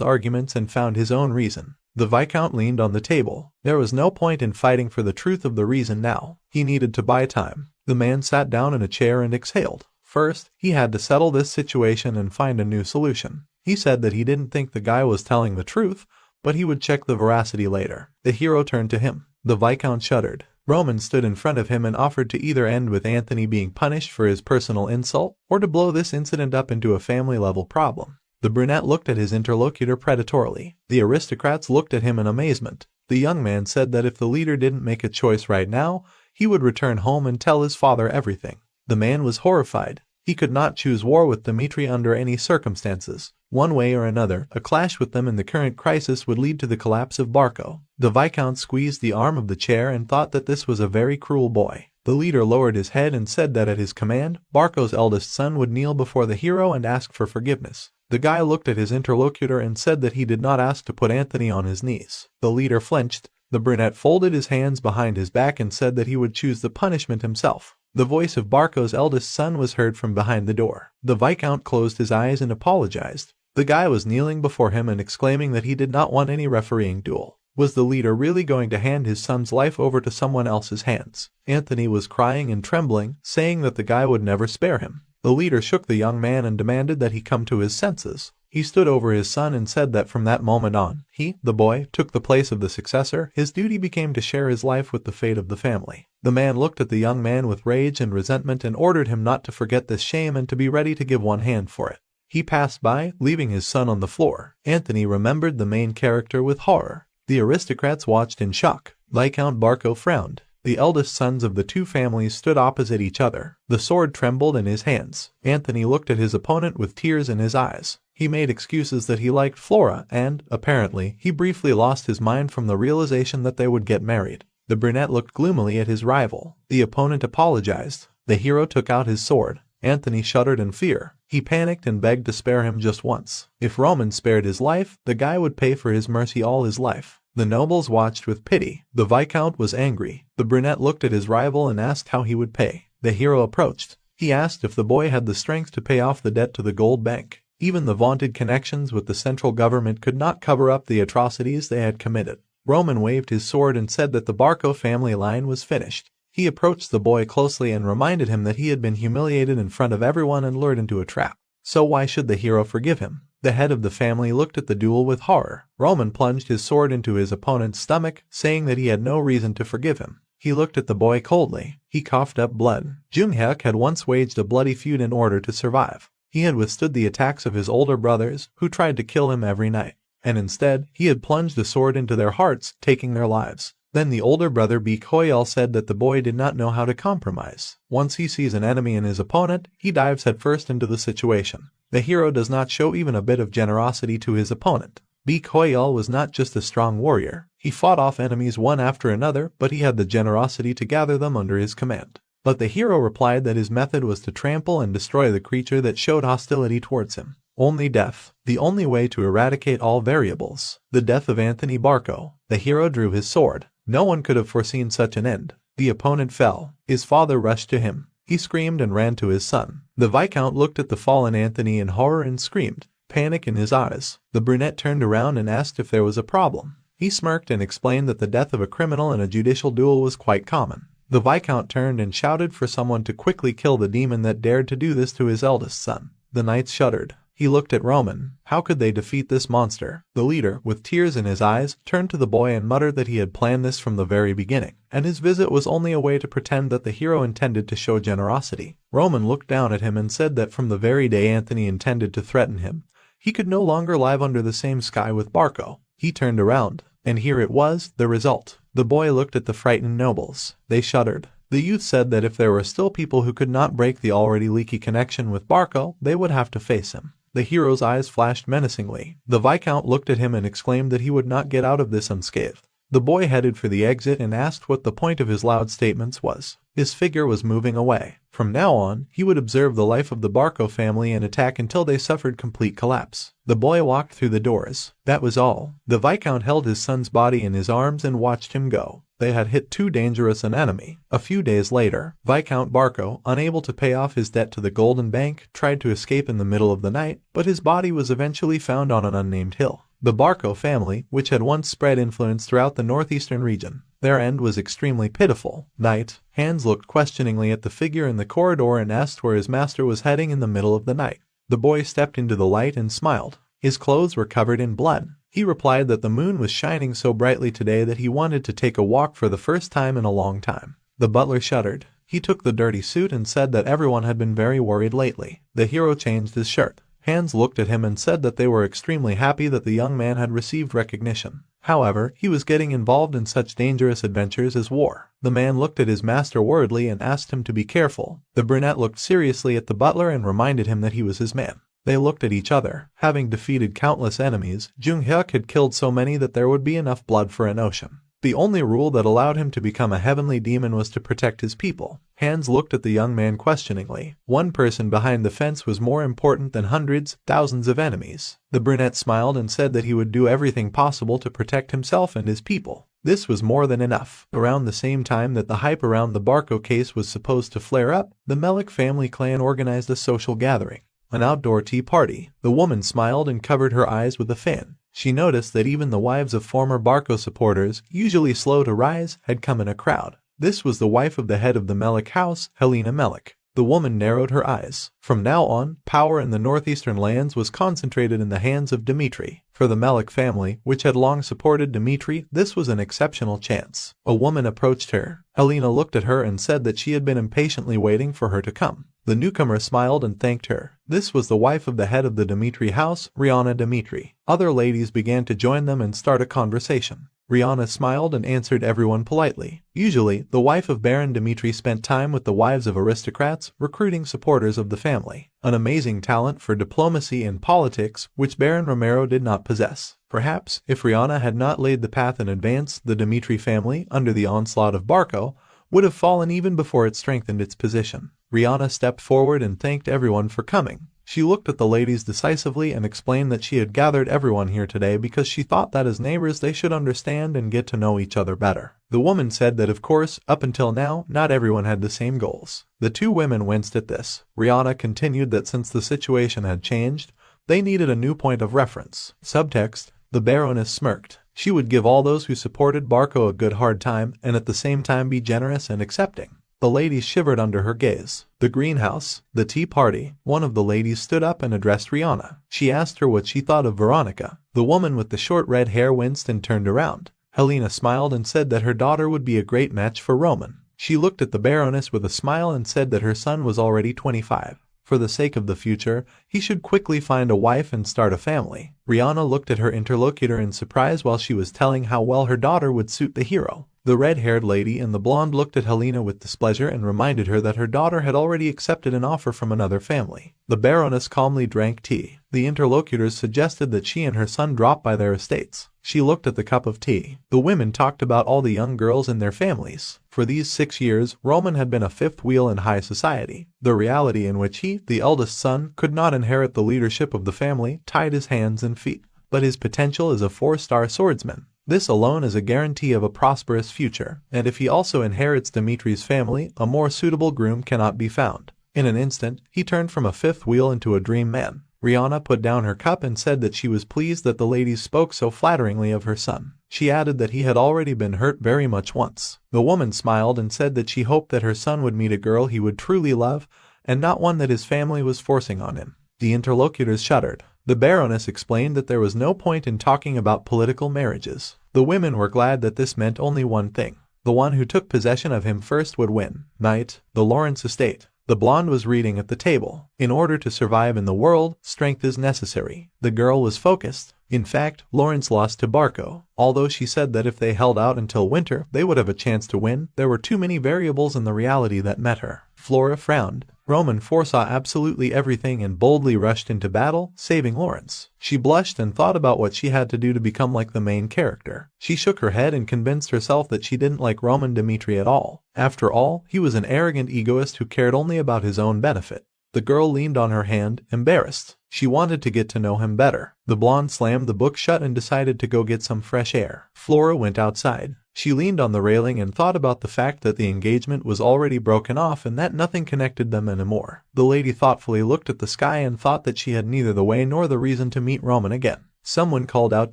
arguments and found his own reason. The Viscount leaned on the table. There was no point in fighting for the truth of the reason now. He needed to buy time. The man sat down in a chair and exhaled. First, he had to settle this situation and find a new solution. He said that he didn't think the guy was telling the truth, but he would check the veracity later. The hero turned to him. The Viscount shuddered. Roman stood in front of him and offered to either end with Anthony being punished for his personal insult or to blow this incident up into a family-level problem. The brunette looked at his interlocutor predatorily. The aristocrats looked at him in amazement. The young man said that if the leader didn't make a choice right now, he would return home and tell his father everything. The man was horrified. He could not choose war with Dimitri under any circumstances. One way or another, a clash with them in the current crisis would lead to the collapse of Barco. The Viscount squeezed the arm of the chair and thought that this was a very cruel boy. The leader lowered his head and said that at his command, Barco's eldest son would kneel before the hero and ask for forgiveness. The guy looked at his interlocutor and said that he did not ask to put Anthony on his knees. The leader flinched. The brunette folded his hands behind his back and said that he would choose the punishment himself. The voice of Barco's eldest son was heard from behind the door. The Viscount closed his eyes and apologized. The guy was kneeling before him and exclaiming that he did not want any refereeing duel. Was the leader really going to hand his son's life over to someone else's hands? Anthony was crying and trembling, saying that the guy would never spare him. The leader shook the young man and demanded that he come to his senses. He stood over his son and said that from that moment on, he, the boy, took the place of the successor. His duty became to share his life with the fate of the family. The man looked at the young man with rage and resentment and ordered him not to forget this shame and to be ready to give one hand for it. He passed by, leaving his son on the floor. Anthony remembered the main character with horror. The aristocrats watched in shock. Viscount Barco frowned. The eldest sons of the two families stood opposite each other. The sword trembled in his hands. Anthony looked at his opponent with tears in his eyes. He made excuses that he liked Flora and, apparently, he briefly lost his mind from the realization that they would get married. The brunette looked gloomily at his rival. The opponent apologized. The hero took out his sword. Anthony shuddered in fear. He panicked and begged to spare him just once. If Roman spared his life, the guy would pay for his mercy all his life. The nobles watched with pity. The Viscount was angry. The brunette looked at his rival and asked how he would pay. The hero approached. He asked if the boy had the strength to pay off the debt to the gold bank. Even the vaunted connections with the central government could not cover up the atrocities they had committed. Roman waved his sword and said that the Barco family line was finished. He approached the boy closely and reminded him that he had been humiliated in front of everyone and lured into a trap. So why should the hero forgive him? The head of the family looked at the duel with horror. Roman plunged his sword into his opponent's stomach, saying that he had no reason to forgive him. He looked at the boy coldly. He coughed up blood. Junhyuk had once waged a bloody feud in order to survive. He had withstood the attacks of his older brothers, who tried to kill him every night. And instead, he had plunged the sword into their hearts, taking their lives. Then the older brother Bikoyel said that the boy did not know how to compromise. Once he sees an enemy in his opponent, he dives headfirst into the situation. The hero does not show even a bit of generosity to his opponent. Bikoyel was not just a strong warrior. He fought off enemies one after another, but he had the generosity to gather them under his command. But the hero replied that his method was to trample and destroy the creature that showed hostility towards him. Only death, the only way to eradicate all variables. The death of Anthony Barco. The hero drew his sword. No one could have foreseen such an end. The opponent fell. His father rushed to him. He screamed and ran to his son. The Viscount looked at the fallen Anthony in horror and screamed, panic in his eyes. The brunette turned around and asked if there was a problem. He smirked and explained that the death of a criminal in a judicial duel was quite common. The Viscount turned and shouted for someone to quickly kill the demon that dared to do this to his eldest son. The knights shuddered. He looked at Roman. How could they defeat this monster? The leader, with tears in his eyes, turned to the boy and muttered that he had planned this from the very beginning, and his visit was only a way to pretend that the hero intended to show generosity. Roman looked down at him and said that from the very day Anthony intended to threaten him, he could no longer live under the same sky with Barco. He turned around, and here it was, the result. The boy looked at the frightened nobles. They shuddered. The youth said that if there were still people who could not break the already leaky connection with Barco, they would have to face him. The hero's eyes flashed menacingly. The Viscount looked at him and exclaimed that he would not get out of this unscathed. The boy headed for the exit and asked what the point of his loud statements was. His figure was moving away. From now on, he would observe the life of the Barco family and attack until they suffered complete collapse. The boy walked through the doors. That was all. The Viscount held his son's body in his arms and watched him go. They had hit too dangerous an enemy. A few days later, Viscount Barco, unable to pay off his debt to the Golden Bank, tried to escape in the middle of the night, but his body was eventually found on an unnamed hill. The Barco family, which had once spread influence throughout the northeastern region, their end was extremely pitiful. Night. Hans looked questioningly at the figure in the corridor and asked where his master was heading in the middle of the night. The boy stepped into the light and smiled. His clothes were covered in blood. He replied that the moon was shining so brightly today that he wanted to take a walk for the first time in a long time. The butler shuddered. He took the dirty suit and said that everyone had been very worried lately. The hero changed his shirt. Hans looked at him and said that they were extremely happy that the young man had received recognition. However, he was getting involved in such dangerous adventures as war. The man looked at his master worriedly and asked him to be careful. The brunette looked seriously at the butler and reminded him that he was his man. They looked at each other. Having defeated countless enemies, Jung-hyuk had killed so many that there would be enough blood for an ocean. The only rule that allowed him to become a heavenly demon was to protect his people. Hans looked at the young man questioningly. One person behind the fence was more important than hundreds, thousands of enemies. The brunette smiled and said that he would do everything possible to protect himself and his people. This was more than enough. Around the same time that the hype around the Barco case was supposed to flare up, the Melik family clan organized a social gathering. An outdoor tea party. The woman smiled and covered her eyes with a fan. She noticed that even the wives of former Barco supporters, usually slow to rise, had come in a crowd. This was the wife of the head of the Melik house, Helena Melik. The woman narrowed her eyes. From now on, power in the northeastern lands was concentrated in the hands of Dmitri. For the Melik family, which had long supported Dmitri, this was an exceptional chance. A woman approached her. Helena looked at her and said that she had been impatiently waiting for her to come. The newcomer smiled and thanked her. This was the wife of the head of the Dmitri house, Rihanna Dmitri. Other ladies began to join them and start a conversation. Rihanna smiled and answered everyone politely. Usually, the wife of Baron Dmitri spent time with the wives of aristocrats, recruiting supporters of the family. An amazing talent for diplomacy and politics, which Baron Romero did not possess. Perhaps, if Rihanna had not laid the path in advance, the Dmitri family, under the onslaught of Barco, would have fallen even before it strengthened its position. Rihanna stepped forward and thanked everyone for coming. She looked at the ladies decisively and explained that she had gathered everyone here today because she thought that as neighbors they should understand and get to know each other better. The woman said that of course, up until now, not everyone had the same goals. The two women winced at this. Rihanna continued that since the situation had changed, they needed a new point of reference. Subtext: the Baroness smirked. She would give all those who supported Barco a good hard time and at the same time be generous and accepting. The ladies shivered under her gaze. The greenhouse, the tea party. One of the ladies stood up and addressed Rihanna. She asked her what she thought of Veronica. The woman with the short red hair winced and turned around. Helena smiled and said that her daughter would be a great match for Roman. She looked at the Baroness with a smile and said that her son was already 25. For the sake of the future, he should quickly find a wife and start a family. Rihanna looked at her interlocutor in surprise while she was telling how well her daughter would suit the hero. The red-haired lady and the blonde looked at Helena with displeasure and reminded her that her daughter had already accepted an offer from another family. The Baroness calmly drank tea. The interlocutors suggested that she and her son drop by their estates. She looked at the cup of tea. The women talked about all the young girls in their families. For these 6 years, Roman had been a fifth wheel in high society. The reality in which he, the eldest son, could not inherit the leadership of the family tied his hands and feet. But his potential as a 4-star swordsman. This alone is a guarantee of a prosperous future, and if he also inherits Dimitri's family, a more suitable groom cannot be found. In an instant, he turned from a fifth wheel into a dream man. Rihanna put down her cup and said that she was pleased that the ladies spoke so flatteringly of her son. She added that he had already been hurt very much once. The woman smiled and said that she hoped that her son would meet a girl he would truly love, and not one that his family was forcing on him. The interlocutors shuddered. The Baroness explained that there was no point in talking about political marriages. The women were glad that this meant only one thing. The one who took possession of him first would win. Night, the Lawrence estate. The blonde was reading at the table. In order to survive in the world, strength is necessary. The girl was focused. In fact, Lawrence lost to Barco. Although she said that if they held out until winter, they would have a chance to win, there were too many variables in the reality that met her. Flora frowned. Roman foresaw absolutely everything and boldly rushed into battle, saving Lawrence. She blushed and thought about what she had to do to become like the main character. She shook her head and convinced herself that she didn't like Roman Dimitri at all. After all, he was an arrogant egoist who cared only about his own benefit. The girl leaned on her hand, embarrassed. She wanted to get to know him better. The blonde slammed the book shut and decided to go get some fresh air. Flora went outside. She leaned on the railing and thought about the fact that the engagement was already broken off and that nothing connected them anymore. The lady thoughtfully looked at the sky and thought that she had neither the way nor the reason to meet Roman again. Someone called out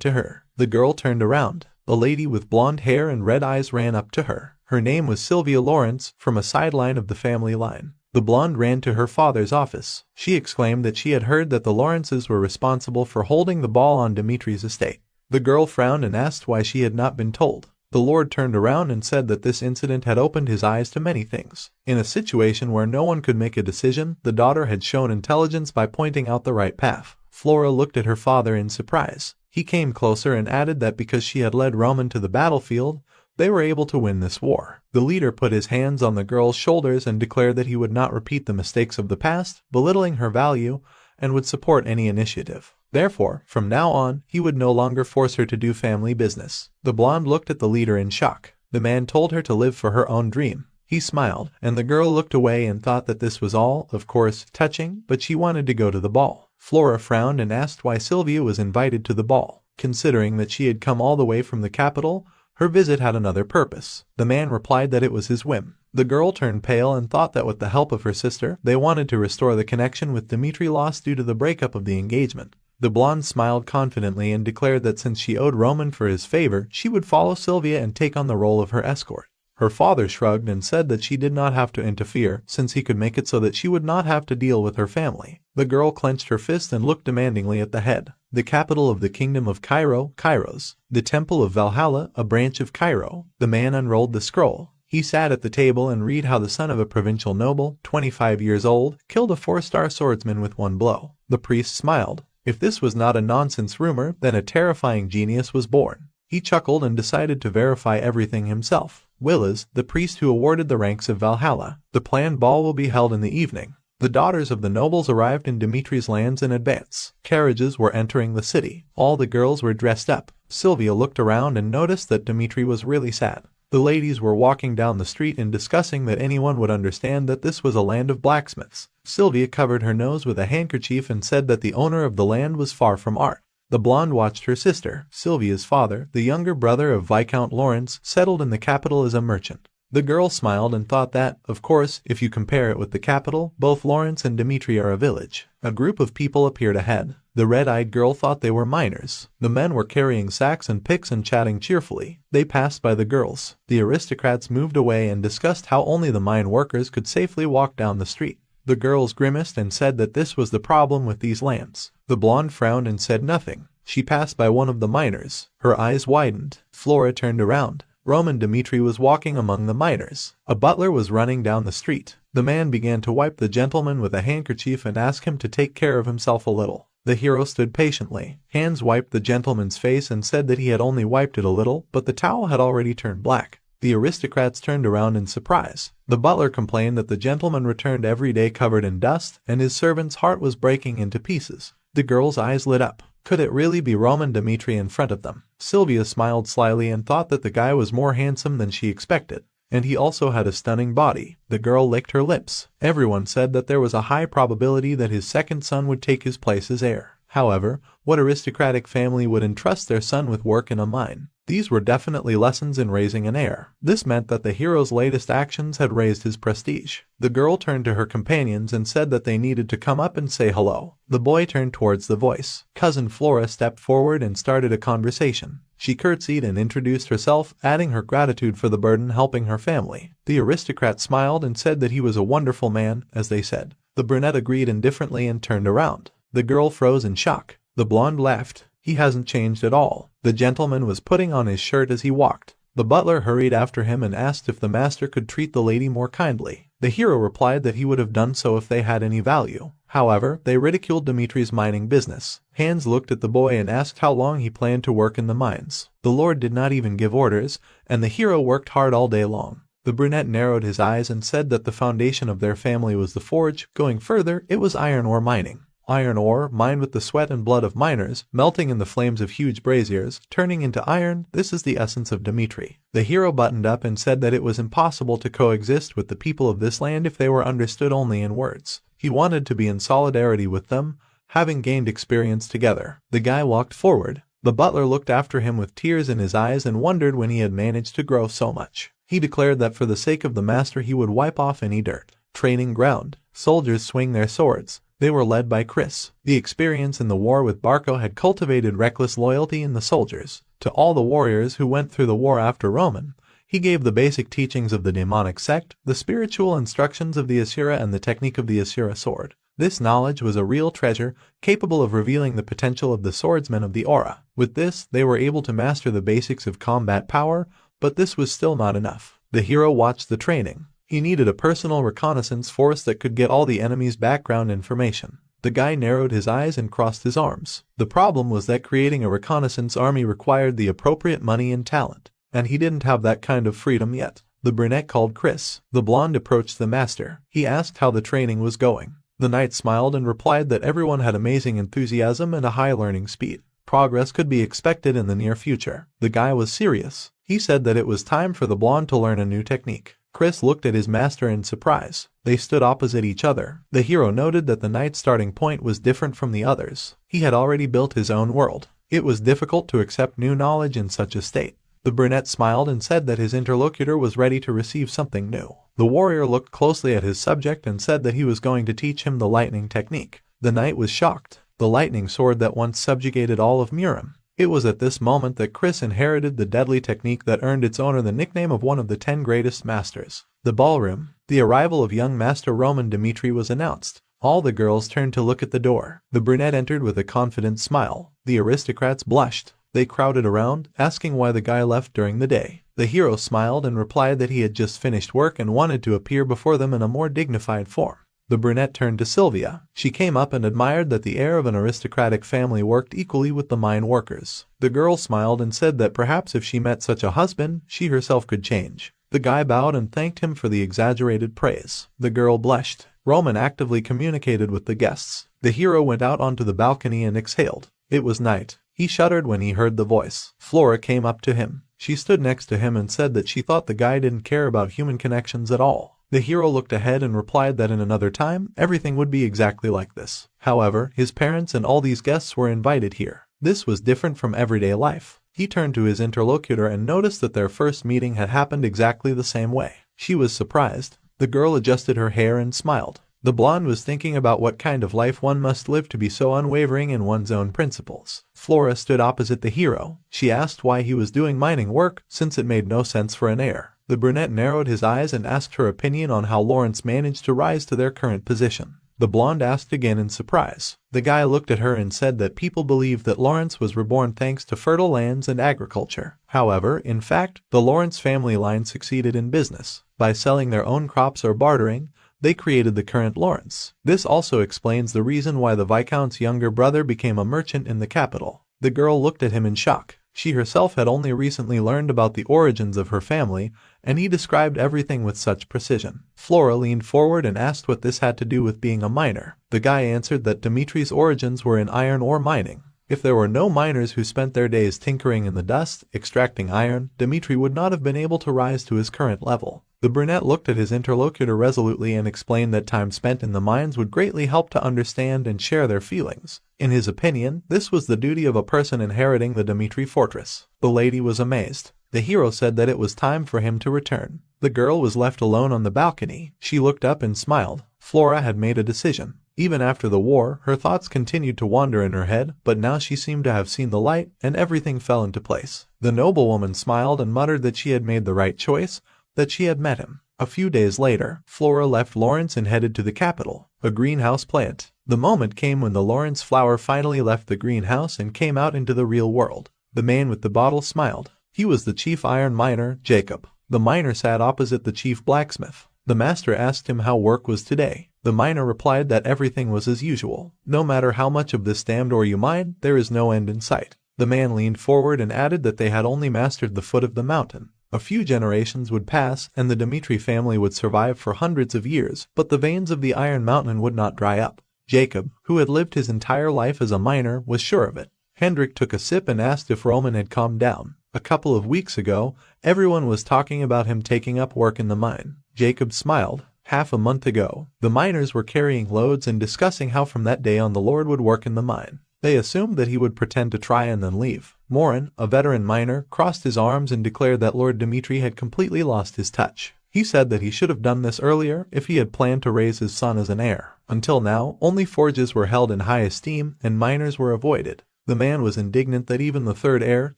to her. The girl turned around. A lady with blonde hair and red eyes ran up to her. Her name was Sylvia Lawrence, from a sideline of the family line. The blonde ran to her father's office. She exclaimed that she had heard that the Lawrences were responsible for holding the ball on Dimitri's estate. The girl frowned and asked why she had not been told. The lord turned around and said that this incident had opened his eyes to many things. In a situation where no one could make a decision, the daughter had shown intelligence by pointing out the right path. Flora looked at her father in surprise. He came closer and added that because she had led Roman to the battlefield, they were able to win this war. The leader put his hands on the girl's shoulders and declared that he would not repeat the mistakes of the past, belittling her value, and would support any initiative. Therefore, from now on, he would no longer force her to do family business. The blonde looked at the leader in shock. The man told her to live for her own dream. He smiled, and the girl looked away and thought that this was all, of course, touching, but she wanted to go to the ball. Flora frowned and asked why Sylvia was invited to the ball. Considering that she had come all the way from the capital, her visit had another purpose. The man replied that it was his whim. The girl turned pale and thought that with the help of her sister, they wanted to restore the connection with Dimitri lost due to the breakup of the engagement. The blonde smiled confidently and declared that since she owed Roman for his favor, she would follow Sylvia and take on the role of her escort. Her father shrugged and said that she did not have to interfere, since he could make it so that she would not have to deal with her family. The girl clenched her fist and looked demandingly at the head. The capital of the kingdom of Cairo, Kairos. The temple of Valhalla, a branch of Cairo. The man unrolled the scroll. He sat at the table and read how the son of a provincial noble, 25 years old, killed a 4-star swordsman with one blow. The priest smiled. If this was not a nonsense rumor, then a terrifying genius was born. He chuckled and decided to verify everything himself. Willis, the priest who awarded the ranks of Valhalla. The planned ball will be held in the evening. The daughters of the nobles arrived in Dimitri's lands in advance. Carriages were entering the city. All the girls were dressed up. Sylvia looked around and noticed that Dimitri was really sad. The ladies were walking down the street and discussing that anyone would understand that this was a land of blacksmiths. Sylvia covered her nose with a handkerchief and said that the owner of the land was far from art. The blonde watched her sister. Sylvia's father, the younger brother of Viscount Lawrence, settled in the capital as a merchant. The girl smiled and thought that, of course, if you compare it with the capital, both Lawrence and Dimitri are a village. A group of people appeared ahead. The red-eyed girl thought they were miners. The men were carrying sacks and picks and chatting cheerfully. They passed by the girls. The aristocrats moved away and discussed how only the mine workers could safely walk down the street. The girls grimaced and said that this was the problem with these lands. The blonde frowned and said nothing. She passed by one of the miners. Her eyes widened. Flora turned around. Roman Dimitri was walking among the miners. A butler was running down the street. The man began to wipe the gentleman with a handkerchief and ask him to take care of himself a little. The hero stood patiently. Hands wiped the gentleman's face and said that he had only wiped it a little, but the towel had already turned black. The aristocrats turned around in surprise. The butler complained that the gentleman returned every day covered in dust, and his servant's heart was breaking into pieces. The girl's eyes lit up. Could it really be Roman Dmitri in front of them? Sylvia smiled slyly and thought that the guy was more handsome than she expected. And he also had a stunning body. The girl licked her lips. Everyone said that there was a high probability that his second son would take his place as heir. However, what aristocratic family would entrust their son with work in a mine? These were definitely lessons in raising an heir. This meant that the hero's latest actions had raised his prestige. The girl turned to her companions and said that they needed to come up and say hello. The boy turned towards the voice. Cousin Flora stepped forward and started a conversation. She curtsied and introduced herself, adding her gratitude for the burden helping her family. The aristocrat smiled and said that he was a wonderful man, as they said. The brunette agreed indifferently and turned around. The girl froze in shock. The blonde laughed. He hasn't changed at all. The gentleman was putting on his shirt as he walked. The butler hurried after him and asked if the master could treat the lady more kindly. The hero replied that he would have done so if they had any value. However, they ridiculed Dimitri's mining business. Hans looked at the boy and asked how long he planned to work in the mines. The lord did not even give orders, and the hero worked hard all day long. The brunette narrowed his eyes and said that the foundation of their family was the forge. Going further, it was iron ore mining. Iron ore, mined with the sweat and blood of miners, melting in the flames of huge braziers, turning into iron. This is the essence of Dmitri. The hero buttoned up and said that it was impossible to coexist with the people of this land if they were understood only in words. He wanted to be in solidarity with them, having gained experience together. The guy walked forward. The butler looked after him with tears in his eyes and wondered when he had managed to grow so much. He declared that for the sake of the master he would wipe off any dirt. Training ground. Soldiers swing their swords. They were led by Chris. The experience in the war with Barco had cultivated reckless loyalty in the soldiers. To all the warriors who went through the war after Roman, he gave the basic teachings of the demonic sect, the spiritual instructions of the Asura and the technique of the Asura sword. This knowledge was a real treasure, capable of revealing the potential of the swordsmen of the aura. With this, they were able to master the basics of combat power, but this was still not enough. The hero watched the training. He needed a personal reconnaissance force that could get all the enemy's background information. The guy narrowed his eyes and crossed his arms. The problem was that creating a reconnaissance army required the appropriate money and talent, and he didn't have that kind of freedom yet. The brunette called Chris. The blonde approached the master. He asked how the training was going. The knight smiled and replied that everyone had amazing enthusiasm and a high learning speed. Progress could be expected in the near future. The guy was serious. He said that it was time for the blonde to learn a new technique. Chris looked at his master in surprise. They stood opposite each other. The hero noted that the knight's starting point was different from the others. He had already built his own world. It was difficult to accept new knowledge in such a state. The brunette smiled and said that his interlocutor was ready to receive something new. The warrior looked closely at his subject and said that he was going to teach him the lightning technique. The knight was shocked. The lightning sword that once subjugated all of Murim. It was at this moment that Chris inherited the deadly technique that earned its owner the nickname of one of the 10 greatest masters. The ballroom. The arrival of young Master Roman Dmitri was announced. All the girls turned to look at the door. The brunette entered with a confident smile. The aristocrats blushed. They crowded around, asking why the guy left during the day. The hero smiled and replied that he had just finished work and wanted to appear before them in a more dignified form. The brunette turned to Sylvia. She came up and admired that the heir of an aristocratic family worked equally with the mine workers. The girl smiled and said that perhaps if she met such a husband, she herself could change. The guy bowed and thanked him for the exaggerated praise. The girl blushed. Roman actively communicated with the guests. The hero went out onto the balcony and exhaled. It was night. He shuddered when he heard the voice. Flora came up to him. She stood next to him and said that she thought the guy didn't care about human connections at all. The hero looked ahead and replied that in another time, everything would be exactly like this. However, his parents and all these guests were invited here. This was different from everyday life. He turned to his interlocutor and noticed that their first meeting had happened exactly the same way. She was surprised. The girl adjusted her hair and smiled. The blonde was thinking about what kind of life one must live to be so unwavering in one's own principles. Flora stood opposite the hero. She asked why he was doing mining work, since it made no sense for an heir. The brunette narrowed his eyes and asked her opinion on how Lawrence managed to rise to their current position. The blonde asked again in surprise. The guy looked at her and said that people believe that Lawrence was reborn thanks to fertile lands and agriculture. However, in fact, the Lawrence family line succeeded in business. By selling their own crops or bartering, they created the current Lawrence. This also explains the reason why the Viscount's younger brother became a merchant in the capital. The girl looked at him in shock. She herself had only recently learned about the origins of her family, and he described everything with such precision. Flora leaned forward and asked what this had to do with being a miner. The guy answered that Dimitri's origins were in iron ore mining. If there were no miners who spent their days tinkering in the dust, extracting iron, Dmitri would not have been able to rise to his current level. The brunette looked at his interlocutor resolutely and explained that time spent in the mines would greatly help to understand and share their feelings. In his opinion, this was the duty of a person inheriting the Dmitri fortress. The lady was amazed. The hero said that it was time for him to return. The girl was left alone on the balcony. She looked up and smiled. Flora had made a decision. Even after the war, her thoughts continued to wander in her head, but now she seemed to have seen the light, and everything fell into place. The noblewoman smiled and muttered that she had made the right choice, that she had met him. A few days later, Flora left Lawrence and headed to the capital, a greenhouse plant. The moment came when the Lawrence flower finally left the greenhouse and came out into the real world. The man with the bottle smiled. He was the chief iron miner, Jacob. The miner sat opposite the chief blacksmith. The master asked him how work was today. The miner replied that everything was as usual. No matter how much of this damned ore you mine, there is no end in sight. The man leaned forward and added that they had only mastered the foot of the mountain. A few generations would pass, and the Dmitri family would survive for hundreds of years, but the veins of the Iron Mountain would not dry up. Jacob, who had lived his entire life as a miner, was sure of it. Hendrik took a sip and asked if Roman had calmed down. A couple of weeks ago, everyone was talking about him taking up work in the mine. Jacob smiled. Half a month ago, the miners were carrying loads and discussing how from that day on the Lord would work in the mine. They assumed that he would pretend to try and then leave. Morin, a veteran miner, crossed his arms and declared that Lord Dmitri had completely lost his touch. He said that he should have done this earlier if he had planned to raise his son as an heir. Until now, only forges were held in high esteem and miners were avoided. The man was indignant that even the third heir,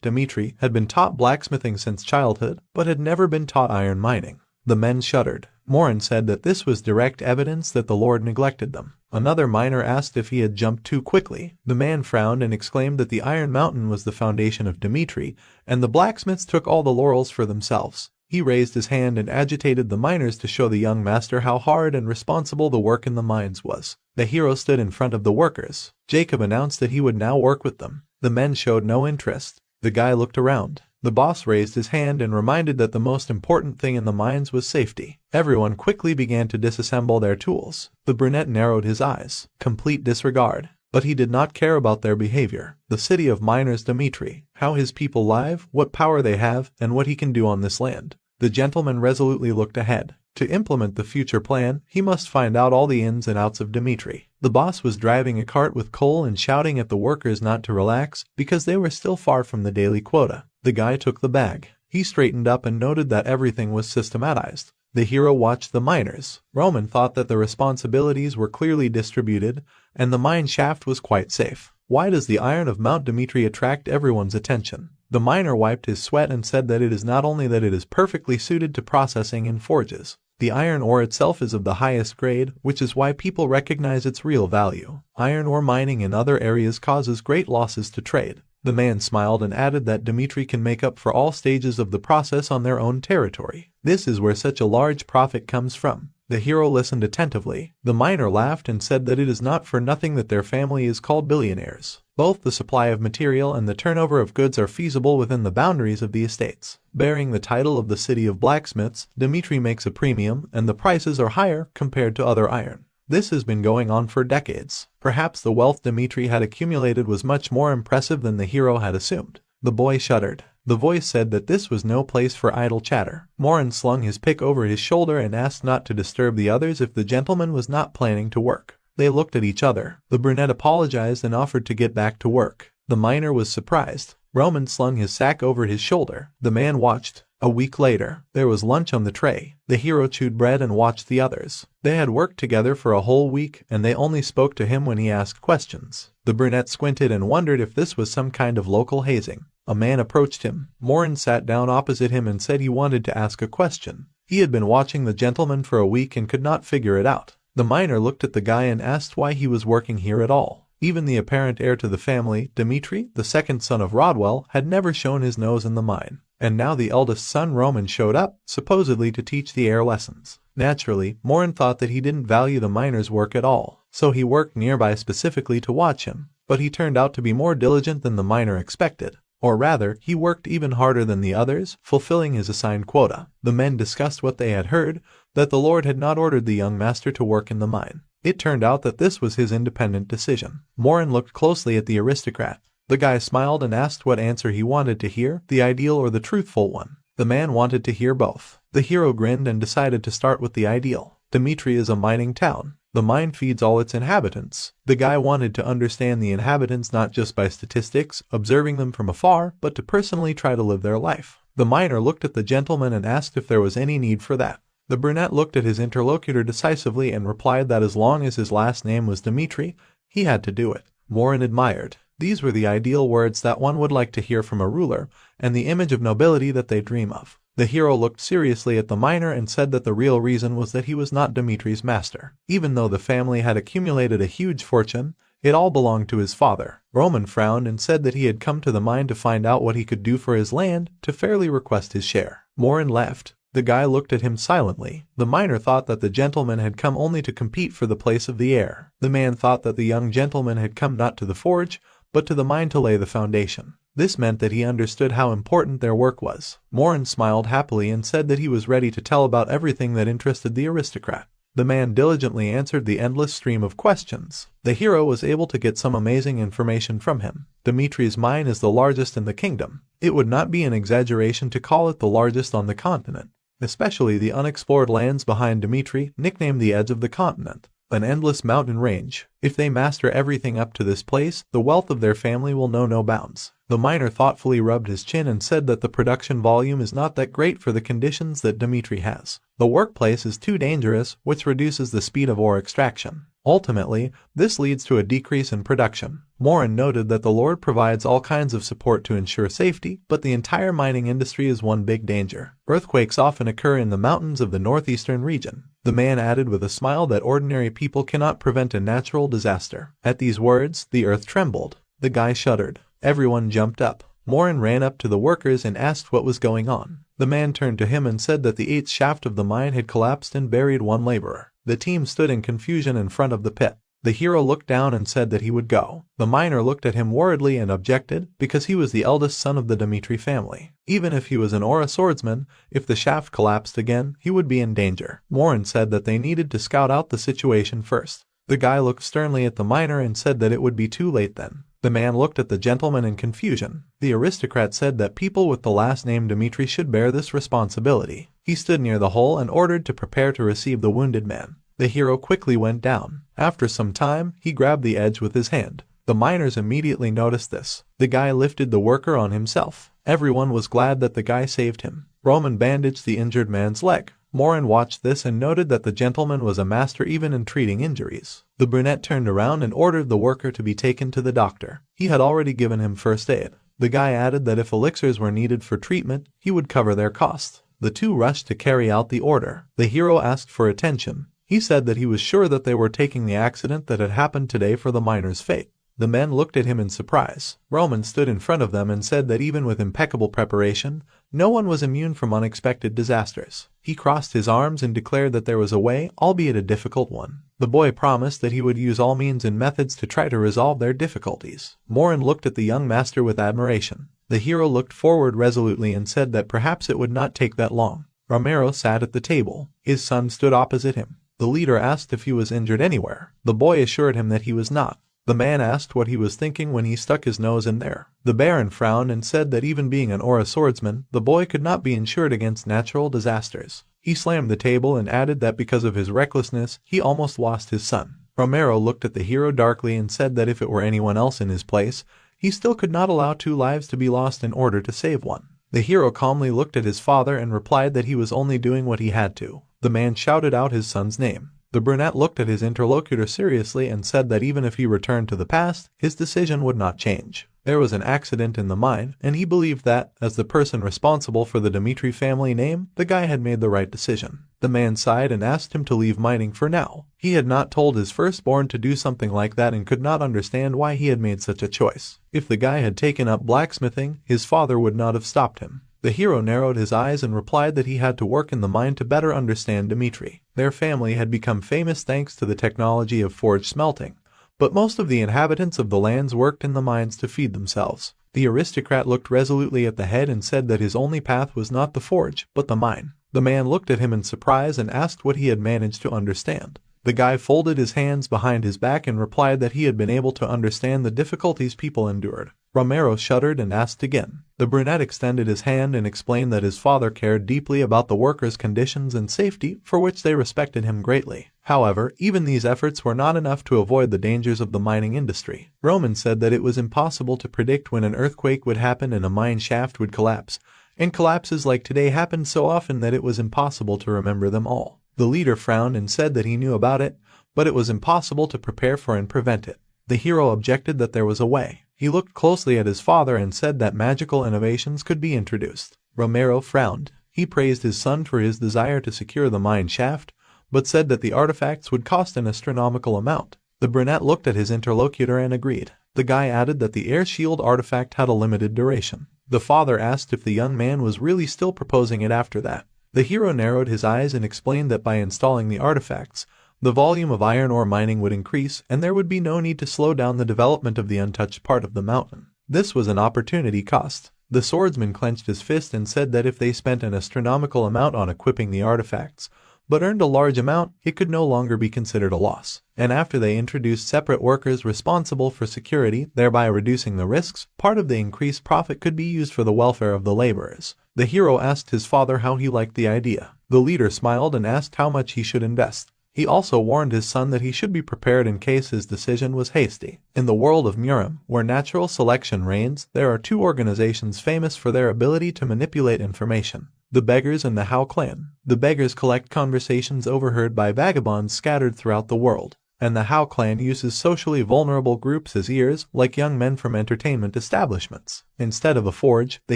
Dmitri, had been taught blacksmithing since childhood, but had never been taught iron mining. The men shuddered. Morin said that this was direct evidence that the Lord neglected them. Another miner asked if he had jumped too quickly. The man frowned and exclaimed that the Iron Mountain was the foundation of Dmitri, and the blacksmiths took all the laurels for themselves. He raised his hand and agitated the miners to show the young master how hard and responsible the work in the mines was. The hero stood in front of the workers. Jacob announced that he would now work with them. The men showed no interest. The guy looked around. The boss raised his hand and reminded that the most important thing in the mines was safety. Everyone quickly began to disassemble their tools. The brunette narrowed his eyes. Complete disregard. But he did not care about their behavior. The city of miners Dmitri, how his people live, what power they have, and what he can do on this land. The gentleman resolutely looked ahead. To implement the future plan, he must find out all the ins and outs of Dmitri. The boss was driving a cart with coal and shouting at the workers not to relax because they were still far from the daily quota. The guy took the bag. He straightened up and noted that everything was systematized. The hero watched the miners. Roman thought that the responsibilities were clearly distributed, and the mine shaft was quite safe. Why does the iron of Mount Dmitri attract everyone's attention? The miner wiped his sweat and said that it is not only that it is perfectly suited to processing in forges. The iron ore itself is of the highest grade, which is why people recognize its real value. Iron ore mining in other areas causes great losses to trade. The man smiled and added that Dmitri can make up for all stages of the process on their own territory. This is where such a large profit comes from. The hero listened attentively. The miner laughed and said that it is not for nothing that their family is called billionaires. Both the supply of material and the turnover of goods are feasible within the boundaries of the estates. Bearing the title of the city of blacksmiths, Dmitri makes a premium, and the prices are higher compared to other iron. This has been going on for decades. Perhaps the wealth Dmitri had accumulated was much more impressive than the hero had assumed. The boy shuddered. The voice said that this was no place for idle chatter. Morin slung his pick over his shoulder and asked not to disturb the others if the gentleman was not planning to work. They looked at each other. The brunette apologized and offered to get back to work. The miner was surprised. Roman slung his sack over his shoulder. The man watched. A week later, there was lunch on the tray. The hero chewed bread and watched the others. They had worked together for a whole week, and they only spoke to him when he asked questions. The brunette squinted and wondered if this was some kind of local hazing. A man approached him. Morin sat down opposite him and said he wanted to ask a question. He had been watching the gentleman for a week and could not figure it out. The miner looked at the guy and asked why he was working here at all. Even the apparent heir to the family, Dmitri, the second son of Rodwell, had never shown his nose in the mine. And now the eldest son, Roman, showed up, supposedly to teach the heir lessons. Naturally, Morin thought that he didn't value the miner's work at all, so he worked nearby specifically to watch him. But he turned out to be more diligent than the miner expected. Or rather, he worked even harder than the others, fulfilling his assigned quota. The men discussed what they had heard, that the Lord had not ordered the young master to work in the mine. It turned out that this was his independent decision. Morin looked closely at the aristocrat. The guy smiled and asked what answer he wanted to hear, the ideal or the truthful one. The man wanted to hear both. The hero grinned and decided to start with the ideal. Dimitri is a mining town. The mine feeds all its inhabitants. The guy wanted to understand the inhabitants not just by statistics, observing them from afar, but to personally try to live their life. The miner looked at the gentleman and asked if there was any need for that. The brunette looked at his interlocutor decisively and replied that as long as his last name was Dimitri, he had to do it. Morin admired. These were the ideal words that one would like to hear from a ruler, and the image of nobility that they dream of. The hero looked seriously at the miner and said that the real reason was that he was not Dimitri's master. Even though the family had accumulated a huge fortune, it all belonged to his father. Roman frowned and said that he had come to the mine to find out what he could do for his land, to fairly request his share. Morin left. The guy looked at him silently. The miner thought that the gentleman had come only to compete for the place of the heir. The man thought that the young gentleman had come not to the forge, but to the mine to lay the foundation. This meant that he understood how important their work was. Morin smiled happily and said that he was ready to tell about everything that interested the aristocrat. The man diligently answered the endless stream of questions. The hero was able to get some amazing information from him. Dimitri's mine is the largest in the kingdom. It would not be an exaggeration to call it the largest on the continent, especially the unexplored lands behind Dimitri, nicknamed the edge of the continent. An endless mountain range. If they master everything up to this place, the wealth of their family will know no bounds. The miner thoughtfully rubbed his chin and said that the production volume is not that great for the conditions that Dimitri has. The workplace is too dangerous, which reduces the speed of ore extraction. Ultimately, this leads to a decrease in production. Morin noted that the Lord provides all kinds of support to ensure safety, but the entire mining industry is one big danger. Earthquakes often occur in the mountains of the northeastern region. The man added with a smile that ordinary people cannot prevent a natural disaster. At these words, the earth trembled. The guy shuddered. Everyone jumped up. Morin ran up to the workers and asked what was going on. The man turned to him and said that the 8th shaft of the mine had collapsed and buried one laborer. The team stood in confusion in front of the pit. The hero looked down and said that he would go. The miner looked at him worriedly and objected, because he was the eldest son of the Dimitri family. Even if he was an Aura swordsman, if the shaft collapsed again, he would be in danger. Morin said that they needed to scout out the situation first. The guy looked sternly at the miner and said that it would be too late then. The man looked at the gentleman in confusion. The aristocrat said that people with the last name Dimitri should bear this responsibility. He stood near the hole and ordered to prepare to receive the wounded man. The hero quickly went down. After some time, he grabbed the edge with his hand. The miners immediately noticed this. The guy lifted the worker on himself. Everyone was glad that the guy saved him. Roman bandaged the injured man's leg. Morin watched this and noted that the gentleman was a master even in treating injuries. The brunette turned around and ordered the worker to be taken to the doctor. He had already given him first aid. The guy added that if elixirs were needed for treatment, he would cover their costs. The two rushed to carry out the order. The hero asked for attention. He said that he was sure that they were taking the accident that had happened today for the miner's fate. The men looked at him in surprise. Roman stood in front of them and said that even with impeccable preparation, no one was immune from unexpected disasters. He crossed his arms and declared that there was a way, albeit a difficult one. The boy promised that he would use all means and methods to try to resolve their difficulties. Morin looked at the young master with admiration. The hero looked forward resolutely and said that perhaps it would not take that long. Romero sat at the table. His son stood opposite him. The leader asked if he was injured anywhere. The boy assured him that he was not. The man asked what he was thinking when he stuck his nose in there. The Baron frowned and said that even being an Aura swordsman, the boy could not be insured against natural disasters. He slammed the table and added that because of his recklessness, he almost lost his son. Romero looked at the hero darkly and said that if it were anyone else in his place, he still could not allow 2 lives to be lost in order to save one. The hero calmly looked at his father and replied that he was only doing what he had to. The man shouted out his son's name. The brunette looked at his interlocutor seriously and said that even if he returned to the past, his decision would not change. There was an accident in the mine, and he believed that, as the person responsible for the Dimitri family name, the guy had made the right decision. The man sighed and asked him to leave mining for now. He had not told his firstborn to do something like that and could not understand why he had made such a choice. If the guy had taken up blacksmithing, his father would not have stopped him. The hero narrowed his eyes and replied that he had to work in the mine to better understand Dimitri. Their family had become famous thanks to the technology of forge smelting, but most of the inhabitants of the lands worked in the mines to feed themselves. The aristocrat looked resolutely at the head and said that his only path was not the forge, but the mine. The man looked at him in surprise and asked what he had managed to understand. The guy folded his hands behind his back and replied that he had been able to understand the difficulties people endured. Romero shuddered and asked again. The brunette extended his hand and explained that his father cared deeply about the workers' conditions and safety, for which they respected him greatly. However, even these efforts were not enough to avoid the dangers of the mining industry. Roman said that it was impossible to predict when an earthquake would happen and a mine shaft would collapse, and collapses like today happened so often that it was impossible to remember them all. The leader frowned and said that he knew about it, but it was impossible to prepare for and prevent it. The hero objected that there was a way. He looked closely at his father and said that magical innovations could be introduced. Romero frowned. He praised his son for his desire to secure the mine shaft, but said that the artifacts would cost an astronomical amount. The brunette looked at his interlocutor and agreed. The guy added that the air shield artifact had a limited duration. The father asked if the young man was really still proposing it after that. The hero narrowed his eyes and explained that by installing the artifacts, the volume of iron ore mining would increase and there would be no need to slow down the development of the untouched part of the mountain. This was an opportunity cost. The swordsman clenched his fist and said that if they spent an astronomical amount on equipping the artifacts, but earned a large amount, it could no longer be considered a loss. And after they introduced separate workers responsible for security, thereby reducing the risks, part of the increased profit could be used for the welfare of the laborers. The hero asked his father how he liked the idea. The leader smiled and asked how much he should invest. He also warned his son that he should be prepared in case his decision was hasty. In the world of Murim, where natural selection reigns, there are two organizations famous for their ability to manipulate information: the Beggars and the Hao clan. The Beggars collect conversations overheard by vagabonds scattered throughout the world, and the Hao clan uses socially vulnerable groups as ears, like young men from entertainment establishments. Instead of a forge, the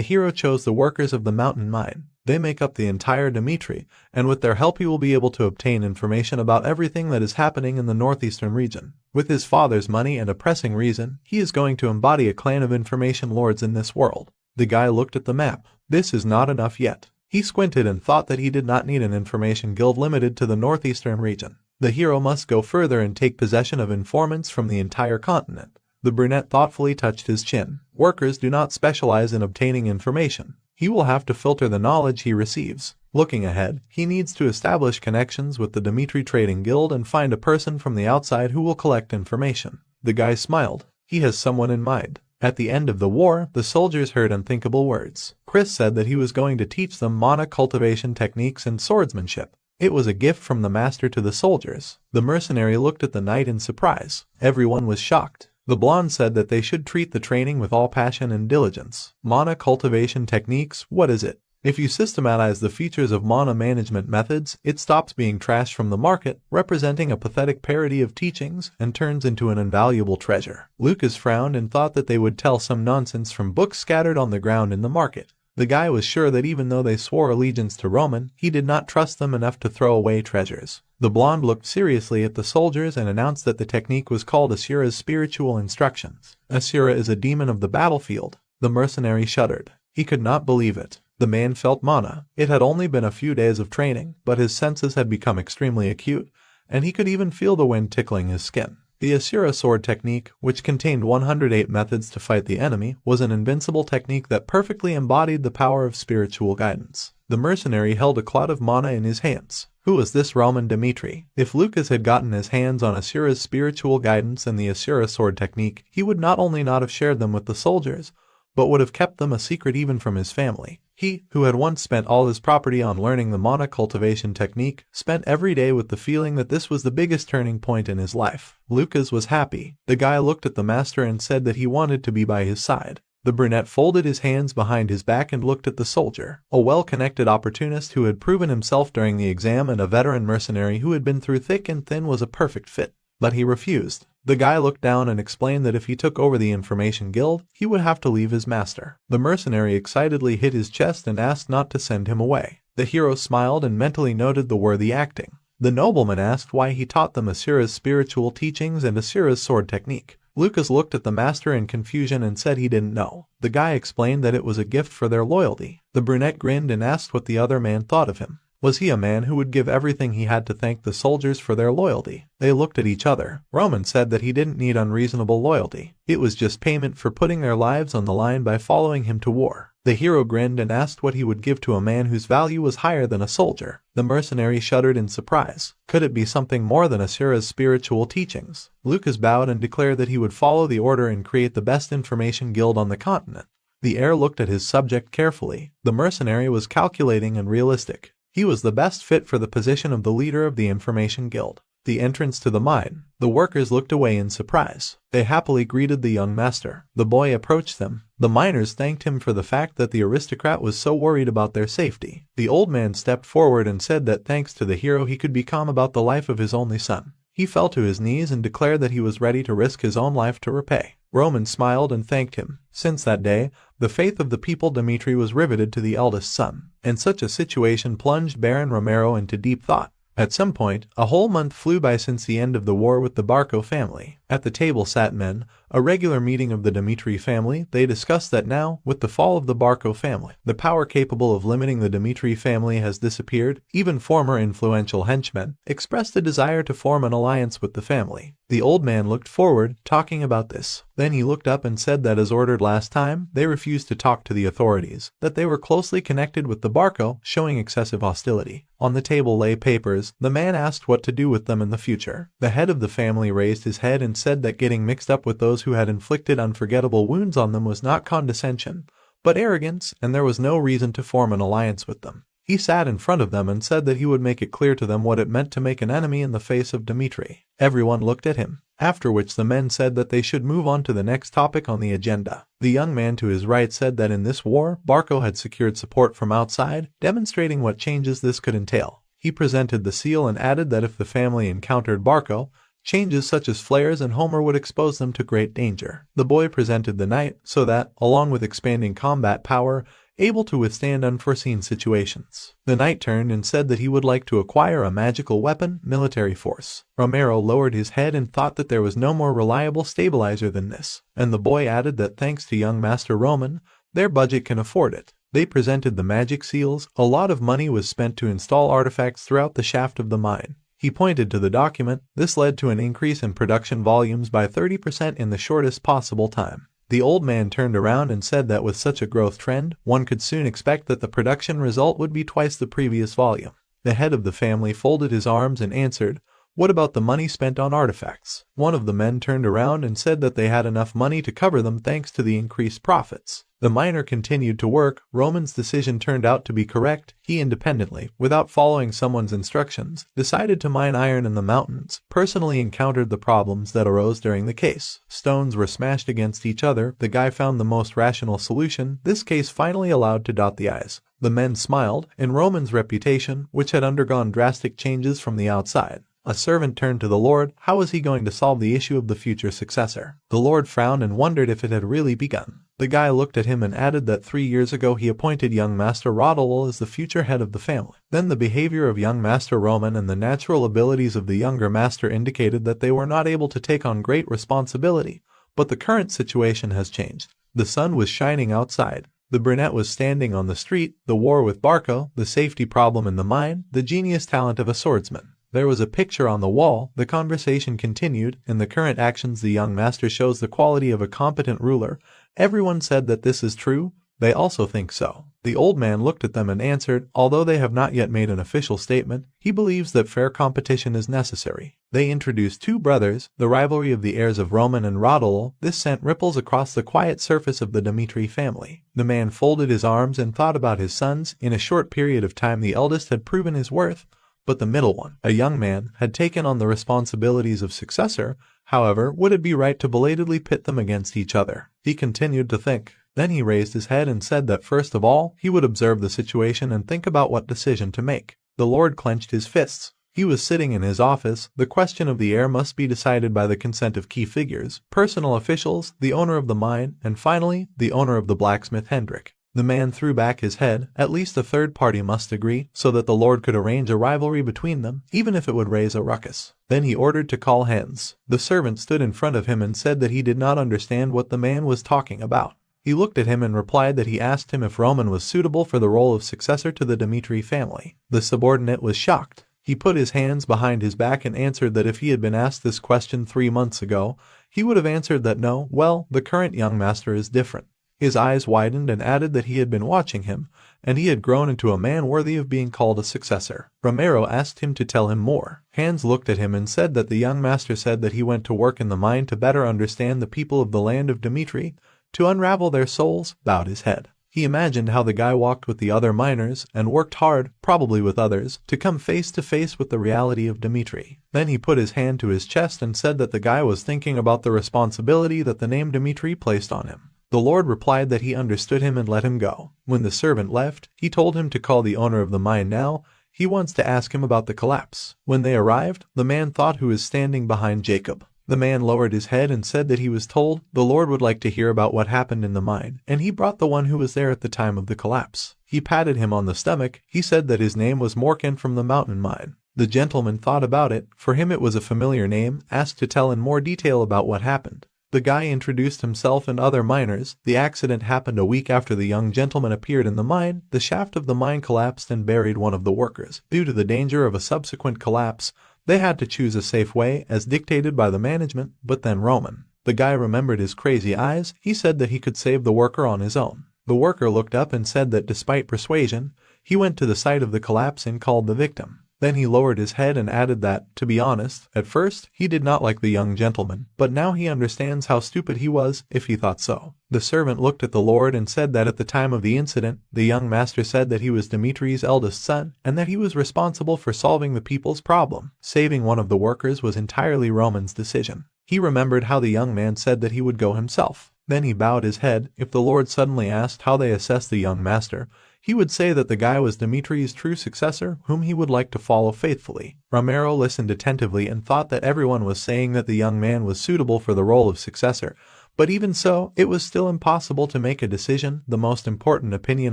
hero chose the workers of the mountain mine. They make up the entire Dimitri, and with their help he will be able to obtain information about everything that is happening in the northeastern region. With his father's money and a pressing reason, he is going to embody a clan of information lords in this world. The guy looked at the map. This is not enough yet. He squinted and thought that he did not need an information guild limited to the northeastern region. The hero must go further and take possession of informants from the entire continent. The brunette thoughtfully touched his chin. Workers do not specialize in obtaining information. He will have to filter the knowledge he receives. Looking ahead, he needs to establish connections with the Dimitri Trading Guild and find a person from the outside who will collect information. The guy smiled. He has someone in mind. At the end of the war, the soldiers heard unthinkable words. Chris said that he was going to teach them mana cultivation techniques and swordsmanship. It was a gift from the master to the soldiers. The mercenary looked at the knight in surprise. Everyone was shocked. The blonde said that they should treat the training with all passion and diligence. Mana cultivation techniques, what is it? If you systematize the features of mana management methods, it stops being trash from the market, representing a pathetic parody of teachings, and turns into an invaluable treasure. Lucas frowned and thought that they would tell some nonsense from books scattered on the ground in the market. The guy was sure that even though they swore allegiance to Roman, he did not trust them enough to throw away treasures. The blonde looked seriously at the soldiers and announced that the technique was called Asura's spiritual instructions. Asura is a demon of the battlefield. The mercenary shuddered. He could not believe it. The man felt mana. It had only been a few days of training, but his senses had become extremely acute, and he could even feel the wind tickling his skin. The Asura sword technique, which contained 108 methods to fight the enemy, was an invincible technique that perfectly embodied the power of spiritual guidance. The mercenary held a cloud of mana in his hands. Who was this Roman Dimitri? If Lucas had gotten his hands on Asura's spiritual guidance and the Asura sword technique, he would not only not have shared them with the soldiers, but would have kept them a secret even from his family. He, who had once spent all his property on learning the mana cultivation technique, spent every day with the feeling that this was the biggest turning point in his life. Lucas was happy. The guy looked at the master and said that he wanted to be by his side. The brunette folded his hands behind his back and looked at the soldier, a well-connected opportunist who had proven himself during the exam and a veteran mercenary who had been through thick and thin was a perfect fit. But he refused. The guy looked down and explained that if he took over the information guild, he would have to leave his master. The mercenary excitedly hit his chest and asked not to send him away. The hero smiled and mentally noted the worthy acting. The nobleman asked why he taught them Asura's spiritual teachings and Asura's sword technique. Lucas looked at the master in confusion and said he didn't know. The guy explained that it was a gift for their loyalty. The brunette grinned and asked what the other man thought of him. Was he a man who would give everything he had to thank the soldiers for their loyalty? They looked at each other. Roman said that he didn't need unreasonable loyalty. It was just payment for putting their lives on the line by following him to war. The hero grinned and asked what he would give to a man whose value was higher than a soldier. The mercenary shuddered in surprise. Could it be something more than Asura's spiritual teachings? Lucas bowed and declared that he would follow the order and create the best information guild on the continent. The heir looked at his subject carefully. The mercenary was calculating and realistic. He was the best fit for the position of the leader of the information guild. The entrance to the mine. The workers looked away in surprise. They happily greeted the young master. The boy approached them. The miners thanked him for the fact that the aristocrat was so worried about their safety. The old man stepped forward and said that thanks to the hero he could be calm about the life of his only son. He fell to his knees and declared that he was ready to risk his own life to repay. Roman smiled and thanked him. Since that day, the faith of the people Dmitri was riveted to the eldest son, and such a situation plunged Baron Romero into deep thought. At some point, a whole month flew by since the end of the war with the Barco family. At the table sat men, a regular meeting of the Dmitri family. They discussed that now, with the fall of the Barco family, the power capable of limiting the Dmitri family has disappeared. Even former influential henchmen expressed a desire to form an alliance with the family. The old man looked forward, talking about this. Then he looked up and said that as ordered last time, they refused to talk to the authorities, that they were closely connected with the Barco, showing excessive hostility. On the table lay papers. The man asked what to do with them in the future. The head of the family raised his head and said that getting mixed up with those who had inflicted unforgettable wounds on them was not condescension, but arrogance, and there was no reason to form an alliance with them. He sat in front of them and said that he would make it clear to them what it meant to make an enemy in the face of Dmitri. Everyone looked at him, after which the men said that they should move on to the next topic on the agenda. The young man to his right said that in this war, Barco had secured support from outside, demonstrating what changes this could entail. He presented the seal and added that if the family encountered Barco, changes such as flares and Homer would expose them to great danger. The boy presented the knight so that, along with expanding combat power, able to withstand unforeseen situations. The knight turned and said that he would like to acquire a magical weapon, military force. Romero lowered his head and thought that there was no more reliable stabilizer than this, and the boy added that thanks to young Master Roman, their budget can afford it. They presented the magic seals. A lot of money was spent to install artifacts throughout the shaft of the mine. He pointed to the document. This led to an increase in production volumes by 30% in the shortest possible time. The old man turned around and said that with such a growth trend, one could soon expect that the production result would be twice the previous volume. The head of the family folded his arms and answered, "What about the money spent on artifacts?" One of the men turned around and said that they had enough money to cover them thanks to the increased profits. The miner continued to work. Roman's decision turned out to be correct. He independently, without following someone's instructions, decided to mine iron in the mountains, personally encountered the problems that arose during the case. Stones were smashed against each other. The guy found the most rational solution. This case finally allowed to dot the i's. The men smiled, and Roman's reputation, which had undergone drastic changes from the outside. A servant turned to the Lord. How was he going to solve the issue of the future successor? The Lord frowned and wondered if it had really begun. The guy looked at him and added that 3 years ago he appointed young Master Rodolol as the future head of the family. Then the behavior of young Master Roman and the natural abilities of the younger master indicated that they were not able to take on great responsibility, but the current situation has changed. The sun was shining outside. The brunette was standing on the street. The war with Barco, the safety problem in the mine, the genius talent of a swordsman. There was a picture on the wall. The conversation continued. In the current actions, the young master shows the quality of a competent ruler. Everyone said that this is true. They also think so. The old man looked at them and answered, although they have not yet made an official statement, he believes that fair competition is necessary. They introduced two brothers, the rivalry of the heirs of Roman and Rodolol. This sent ripples across the quiet surface of the Dmitri family. The man folded his arms and thought about his sons. In a short period of time, the eldest had proven his worth, but the middle one, a young man, had taken on the responsibilities of successor. However, would it be right to belatedly pit them against each other? He continued to think. Then he raised his head and said that first of all, he would observe the situation and think about what decision to make. The Lord clenched his fists. He was sitting in his office. The question of the heir must be decided by the consent of key figures, personal officials, the owner of the mine, and finally, the owner of the blacksmith Hendrik. The man threw back his head. At least a third party must agree, so that the Lord could arrange a rivalry between them, even if it would raise a ruckus. Then he ordered to call hens. The servant stood in front of him and said that he did not understand what the man was talking about. He looked at him and replied that he asked him if Roman was suitable for the role of successor to the Dmitri family. The subordinate was shocked. He put his hands behind his back and answered that if he had been asked this question 3 months ago, he would have answered that no. Well, the current young master is different. His eyes widened and added that he had been watching him, and he had grown into a man worthy of being called a successor. Romero asked him to tell him more. Hans looked at him and said that the young master said that he went to work in the mine to better understand the people of the land of Dimitri, to unravel their souls, bowed his head. He imagined how the guy walked with the other miners and worked hard, probably with others, to come face to face with the reality of Dimitri. Then he put his hand to his chest and said that the guy was thinking about the responsibility that the name Dimitri placed on him. The Lord replied that he understood him and let him go. When the servant left, he told him to call the owner of the mine now. He wants to ask him about the collapse. When they arrived, the man thought who was standing behind Jacob. The man lowered his head and said that he was told the Lord would like to hear about what happened in the mine, and he brought the one who was there at the time of the collapse. He patted him on the stomach. He said that his name was Morkan from the mountain mine. The gentleman thought about it. For him it was a familiar name, asked to tell in more detail about what happened. The guy introduced himself and other miners. The accident happened a week after the young gentleman appeared in the mine. The shaft of the mine collapsed and buried one of the workers. Due to the danger of a subsequent collapse, they had to choose a safe way as dictated by the management, but then Roman. The guy remembered his crazy eyes. He said that he could save the worker on his own. The worker looked up and said that despite persuasion, he went to the site of the collapse and called the victim. Then he lowered his head and added that, to be honest, at first, he did not like the young gentleman, but now he understands how stupid he was, if he thought so. The servant looked at the Lord and said that at the time of the incident, the young master said that he was Dimitri's eldest son, and that he was responsible for solving the people's problem. Saving one of the workers was entirely Roman's decision. He remembered how the young man said that he would go himself. Then he bowed his head. If the Lord suddenly asked how they assessed the young master, he would say that the guy was Dimitri's true successor, whom he would like to follow faithfully. Romero listened attentively and thought that everyone was saying that the young man was suitable for the role of successor, but even so, it was still impossible to make a decision. The most important opinion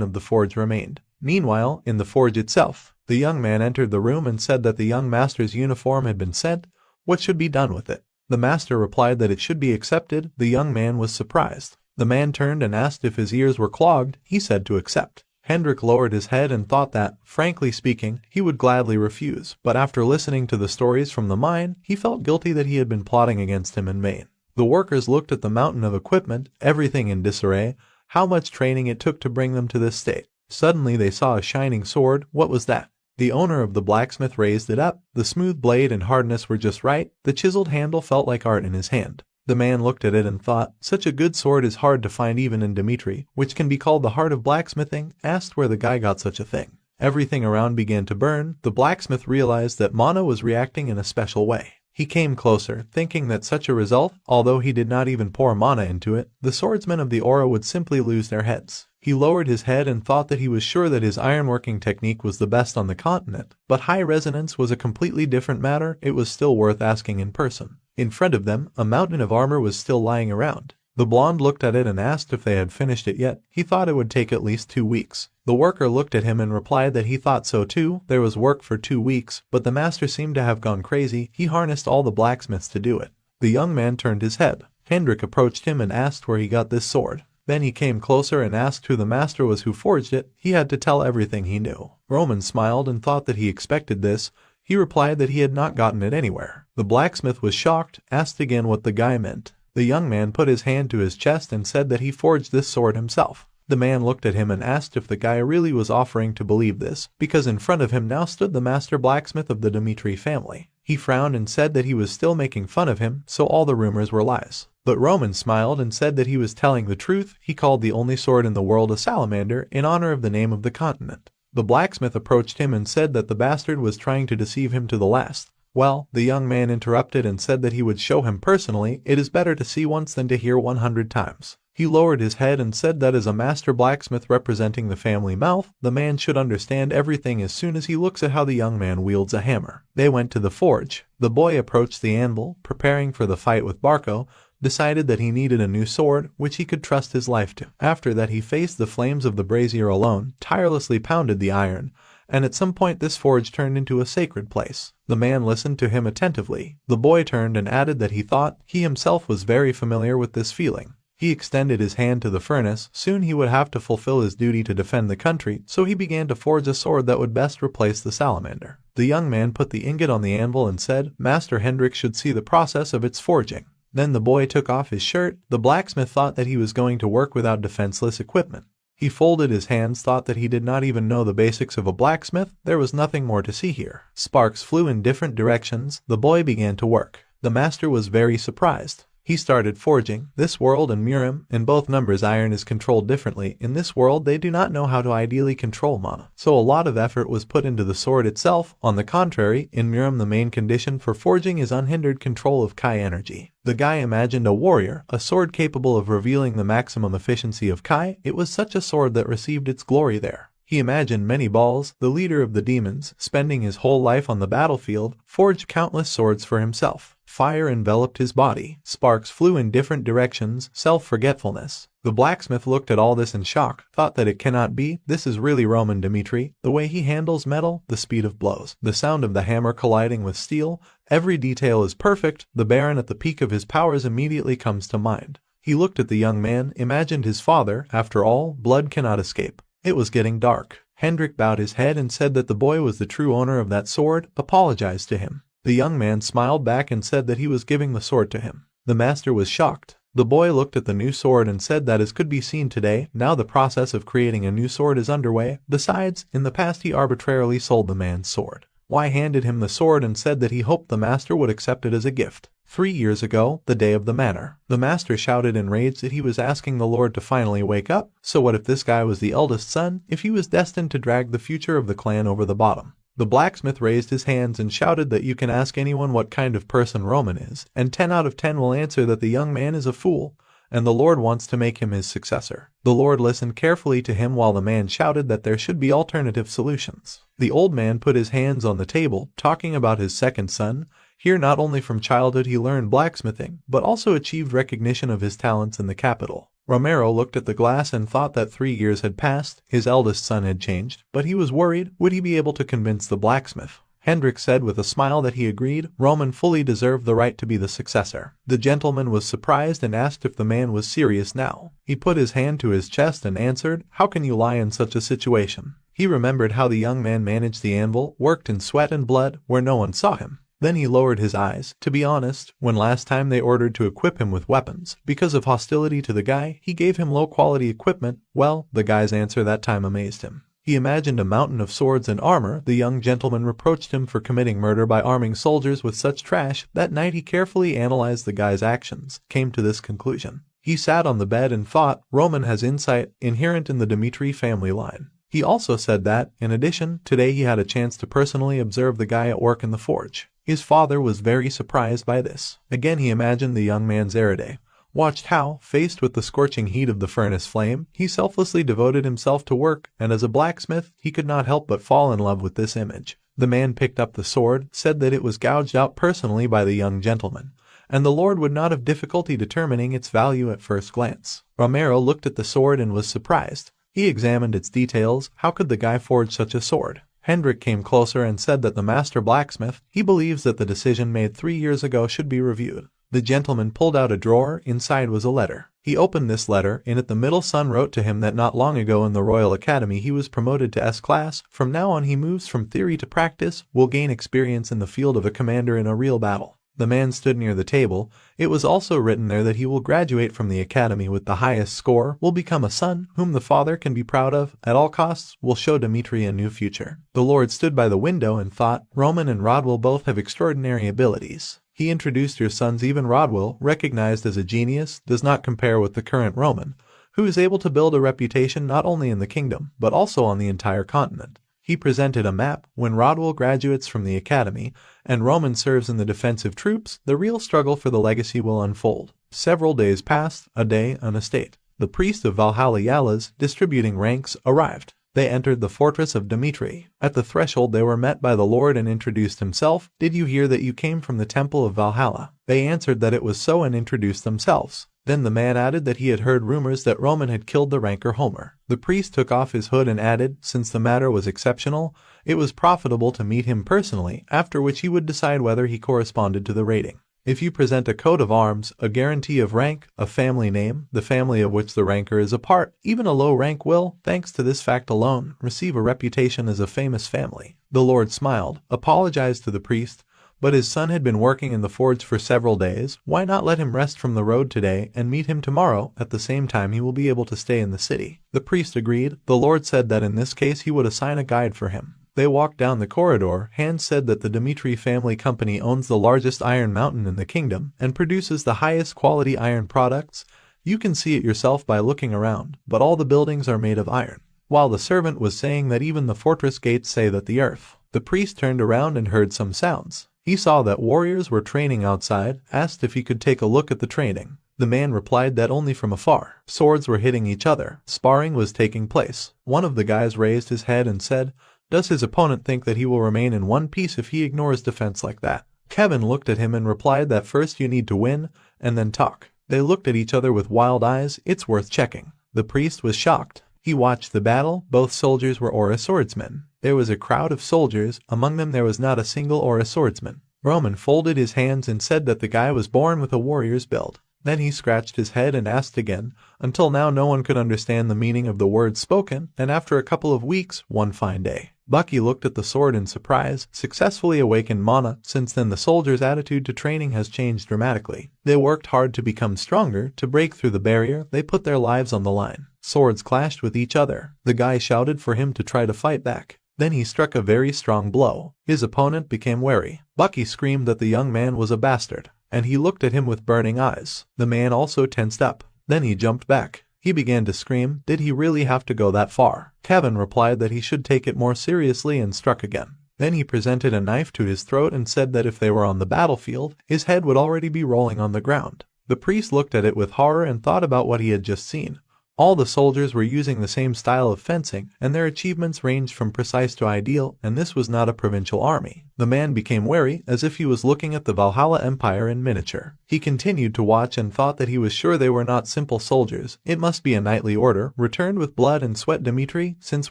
of the forge remained. Meanwhile, in the forge itself, the young man entered the room and said that the young master's uniform had been sent. What should be done with it? The master replied that it should be accepted. The young man was surprised. The man turned and asked if his ears were clogged. He said to accept. Hendrik lowered his head and thought that, frankly speaking, he would gladly refuse, but after listening to the stories from the mine, he felt guilty that he had been plotting against him in vain. The workers looked at the mountain of equipment, everything in disarray, how much training it took to bring them to this state. Suddenly they saw a shining sword. What was that? The owner of the blacksmith raised it up. The smooth blade and hardness were just right. The chiseled handle felt like art in his hand. The man looked at it and thought, such a good sword is hard to find even in Dimitri, which can be called the heart of blacksmithing. Asked where the guy got such a thing. Everything around began to burn. The blacksmith realized that Mana was reacting in a special way. He came closer, thinking that such a result, although he did not even pour mana into it, the swordsmen of the aura would simply lose their heads. He lowered his head and thought that he was sure that his ironworking technique was the best on the continent, but high resonance was a completely different matter. It was still worth asking in person. In front of them, a mountain of armor was still lying around. The blonde looked at it and asked if they had finished it yet. He thought it would take at least 2 weeks. The worker looked at him and replied that he thought so too. There was work for 2 weeks, but the master seemed to have gone crazy. He harnessed all the blacksmiths to do it. The young man turned his head. Hendrik approached him and asked where he got this sword. Then he came closer and asked who the master was who forged it. He had to tell everything he knew. Roman smiled and thought that he expected this. He replied that he had not gotten it anywhere. The blacksmith was shocked, asked again what the guy meant. The young man put his hand to his chest and said that he forged this sword himself. The man looked at him and asked if the guy really was offering to believe this, because in front of him now stood the master blacksmith of the Dimitri family. He frowned and said that he was still making fun of him, so all the rumors were lies. But Roman smiled and said that he was telling the truth. He called the only sword in the world a salamander, in honor of the name of the continent. The blacksmith approached him and said that the bastard was trying to deceive him to the last. Well, the young man interrupted and said that he would show him personally. It is better to see once than to hear 100 times. He lowered his head and said that as a master blacksmith representing the family mouth, the man should understand everything as soon as he looks at how the young man wields a hammer. They went to the forge. The boy approached the anvil, preparing for the fight with Barco, decided that he needed a new sword, which he could trust his life to. After that he faced the flames of the brazier alone, tirelessly pounded the iron, and at some point this forge turned into a sacred place. The man listened to him attentively. The boy turned and added that he thought he himself was very familiar with this feeling. He extended his hand to the furnace. Soon he would have to fulfill his duty to defend the country, so he began to forge a sword that would best replace the salamander. The young man put the ingot on the anvil and said, Master Hendrik should see the process of its forging. Then the boy took off his shirt. The blacksmith thought that he was going to work without defenseless equipment. He folded his hands, thought that he did not even know the basics of a blacksmith. There was nothing more to see here. Sparks flew in different directions. The boy began to work. The master was very surprised. He started forging. This world and Murim, in both numbers iron is controlled differently. In this world they do not know how to ideally control mana, so a lot of effort was put into the sword itself. On the contrary, in Murim the main condition for forging is unhindered control of Kai energy. The guy imagined a warrior, a sword capable of revealing the maximum efficiency of Kai. It was such a sword that received its glory there. He imagined many balls, the leader of the demons, spending his whole life on the battlefield, forged countless swords for himself. Fire enveloped his body. Sparks flew in different directions. Self-forgetfulness. The blacksmith looked at all this in shock, thought that it cannot be. This is really Roman Dmitri. The way he handles metal, the speed of blows, the sound of the hammer colliding with steel, every detail is perfect. The Baron at the peak of his powers immediately comes to mind. He looked at the young man, imagined his father. After all, blood cannot escape. It was getting dark. Hendrik bowed his head and said that the boy was the true owner of that sword, apologized to him. The young man smiled back and said that he was giving the sword to him. The master was shocked. The boy looked at the new sword and said that as could be seen today, now the process of creating a new sword is underway. Besides, in the past he arbitrarily sold the man's sword. Y handed him the sword and said that he hoped the master would accept it as a gift. 3 years ago, the day of the manor, the master shouted enraged that he was asking the Lord to finally wake up. So what if this guy was the eldest son, if he was destined to drag the future of the clan over the bottom? The blacksmith raised his hands and shouted that you can ask anyone what kind of person Roman is, and 10 out of 10 will answer that the young man is a fool, and the Lord wants to make him his successor. The Lord listened carefully to him while the man shouted that there should be alternative solutions. The old man put his hands on the table, talking about his second son. Here not only from childhood he learned blacksmithing, but also achieved recognition of his talents in the capital. Romero looked at the glass and thought that 3 years had passed. His eldest son had changed, but he was worried. Would he be able to convince the blacksmith? Hendrik said with a smile that he agreed. Roman fully deserved the right to be the successor. The gentleman was surprised and asked if the man was serious now. He put his hand to his chest and answered, "How can you lie in such a situation?" He remembered how the young man managed the anvil, worked in sweat and blood, where no one saw him. Then he lowered his eyes. To be honest, when last time they ordered to equip him with weapons, because of hostility to the guy, he gave him low-quality equipment. Well, the guy's answer that time amazed him. He imagined a mountain of swords and armor. The young gentleman reproached him for committing murder by arming soldiers with such trash. That night he carefully analyzed the guy's actions, came to this conclusion. He sat on the bed and thought, Roman has insight inherent in the Dmitri family line. He also said that, in addition, today he had a chance to personally observe the guy at work in the forge. His father was very surprised by this. Again he imagined the young man's Erede. Watched how, faced with the scorching heat of the furnace flame, he selflessly devoted himself to work, and as a blacksmith, he could not help but fall in love with this image. The man picked up the sword, said that it was gouged out personally by the young gentleman, and the Lord would not have difficulty determining its value at first glance. Romero looked at the sword and was surprised. He examined its details. How could the guy forge such a sword? Hendrik came closer and said that the master blacksmith, he believes that the decision made 3 years ago should be reviewed. The gentleman pulled out a drawer. Inside was a letter. He opened this letter. In it the middle son wrote to him that not long ago in the Royal Academy he was promoted to S-class. From now on he moves from theory to practice, will gain experience in the field of a commander in a real battle. The man stood near the table. It was also written there that he will graduate from the academy with the highest score, will become a son whom the father can be proud of, at all costs, will show Dmitri a new future. The Lord stood by the window and thought, Roman and Rodwell both have extraordinary abilities. He introduced your sons. Even Rodwell, recognized as a genius, does not compare with the current Roman, who is able to build a reputation not only in the kingdom, but also on the entire continent. He presented a map. When Rodwell graduates from the academy and Roman serves in the defensive troops, the real struggle for the legacy will unfold. Several days passed, a day, an estate. The priest of Valhalla Yalas, distributing ranks, arrived. They entered the fortress of Dmitri. At the threshold they were met by the Lord and introduced himself. Did you hear that you came from the temple of Valhalla? They answered that it was so and introduced themselves. Then the man added that he had heard rumors that Roman had killed the ranker Homer. The priest took off his hood and added, since the matter was exceptional, it was profitable to meet him personally, after which he would decide whether he corresponded to the rating. If you present a coat of arms, a guarantee of rank, a family name, the family of which the ranker is a part, even a low rank will, thanks to this fact alone, receive a reputation as a famous family. The Lord smiled, apologized to the priest, But his son had been working in the forge for several days. Why not let him rest from the road today and meet him tomorrow? At the same time, he will be able to stay in the city. The priest agreed. The Lord said that in this case he would assign a guide for him. They walked down the corridor. Hans said that the Dmitri family company owns the largest iron mountain in the kingdom and produces the highest quality iron products. You can see it yourself by looking around, but all the buildings are made of iron. While the servant was saying that even the fortress gates say that the earth. The priest turned around and heard some sounds. He saw that warriors were training outside, asked if he could take a look at the training. The man replied that only from afar. Swords were hitting each other. Sparring was taking place. One of the guys raised his head and said, "Does his opponent think that he will remain in one piece if he ignores defense like that?" Kevin looked at him and replied that first you need to win, and then talk. They looked at each other with wild eyes. It's worth checking. The priest was shocked. He watched the battle. Both soldiers were Aura swordsmen. There was a crowd of soldiers. Among them there was not a single Aura swordsman. Roman folded his hands and said that the guy was born with a warrior's build. Then he scratched his head and asked again. Until now no one could understand the meaning of the words spoken, and after a couple of weeks, one fine day, Bucky looked at the sword in surprise. Successfully awakened mana. Since then the soldiers' attitude to training has changed dramatically. They worked hard to become stronger. To break through the barrier, they put their lives on the line. Swords clashed with each other. The guy shouted for him to try to fight back. Then he struck a very strong blow. His opponent became wary. Bucky screamed that the young man was a bastard, and he looked at him with burning eyes. The man also tensed up. Then he jumped back. He began to scream. Did he really have to go that far? Kevin replied that he should take it more seriously and struck again. Then he presented a knife to his throat and said that if they were on the battlefield, his head would already be rolling on the ground. The priest looked at it with horror and thought about what he had just seen. All the soldiers were using the same style of fencing, and their achievements ranged from precise to ideal, and this was not a provincial army. The man became wary, as if he was looking at the Valhalla Empire in miniature. He continued to watch and thought that he was sure they were not simple soldiers. It must be a knightly order, returned with blood and sweat. Dmitri, since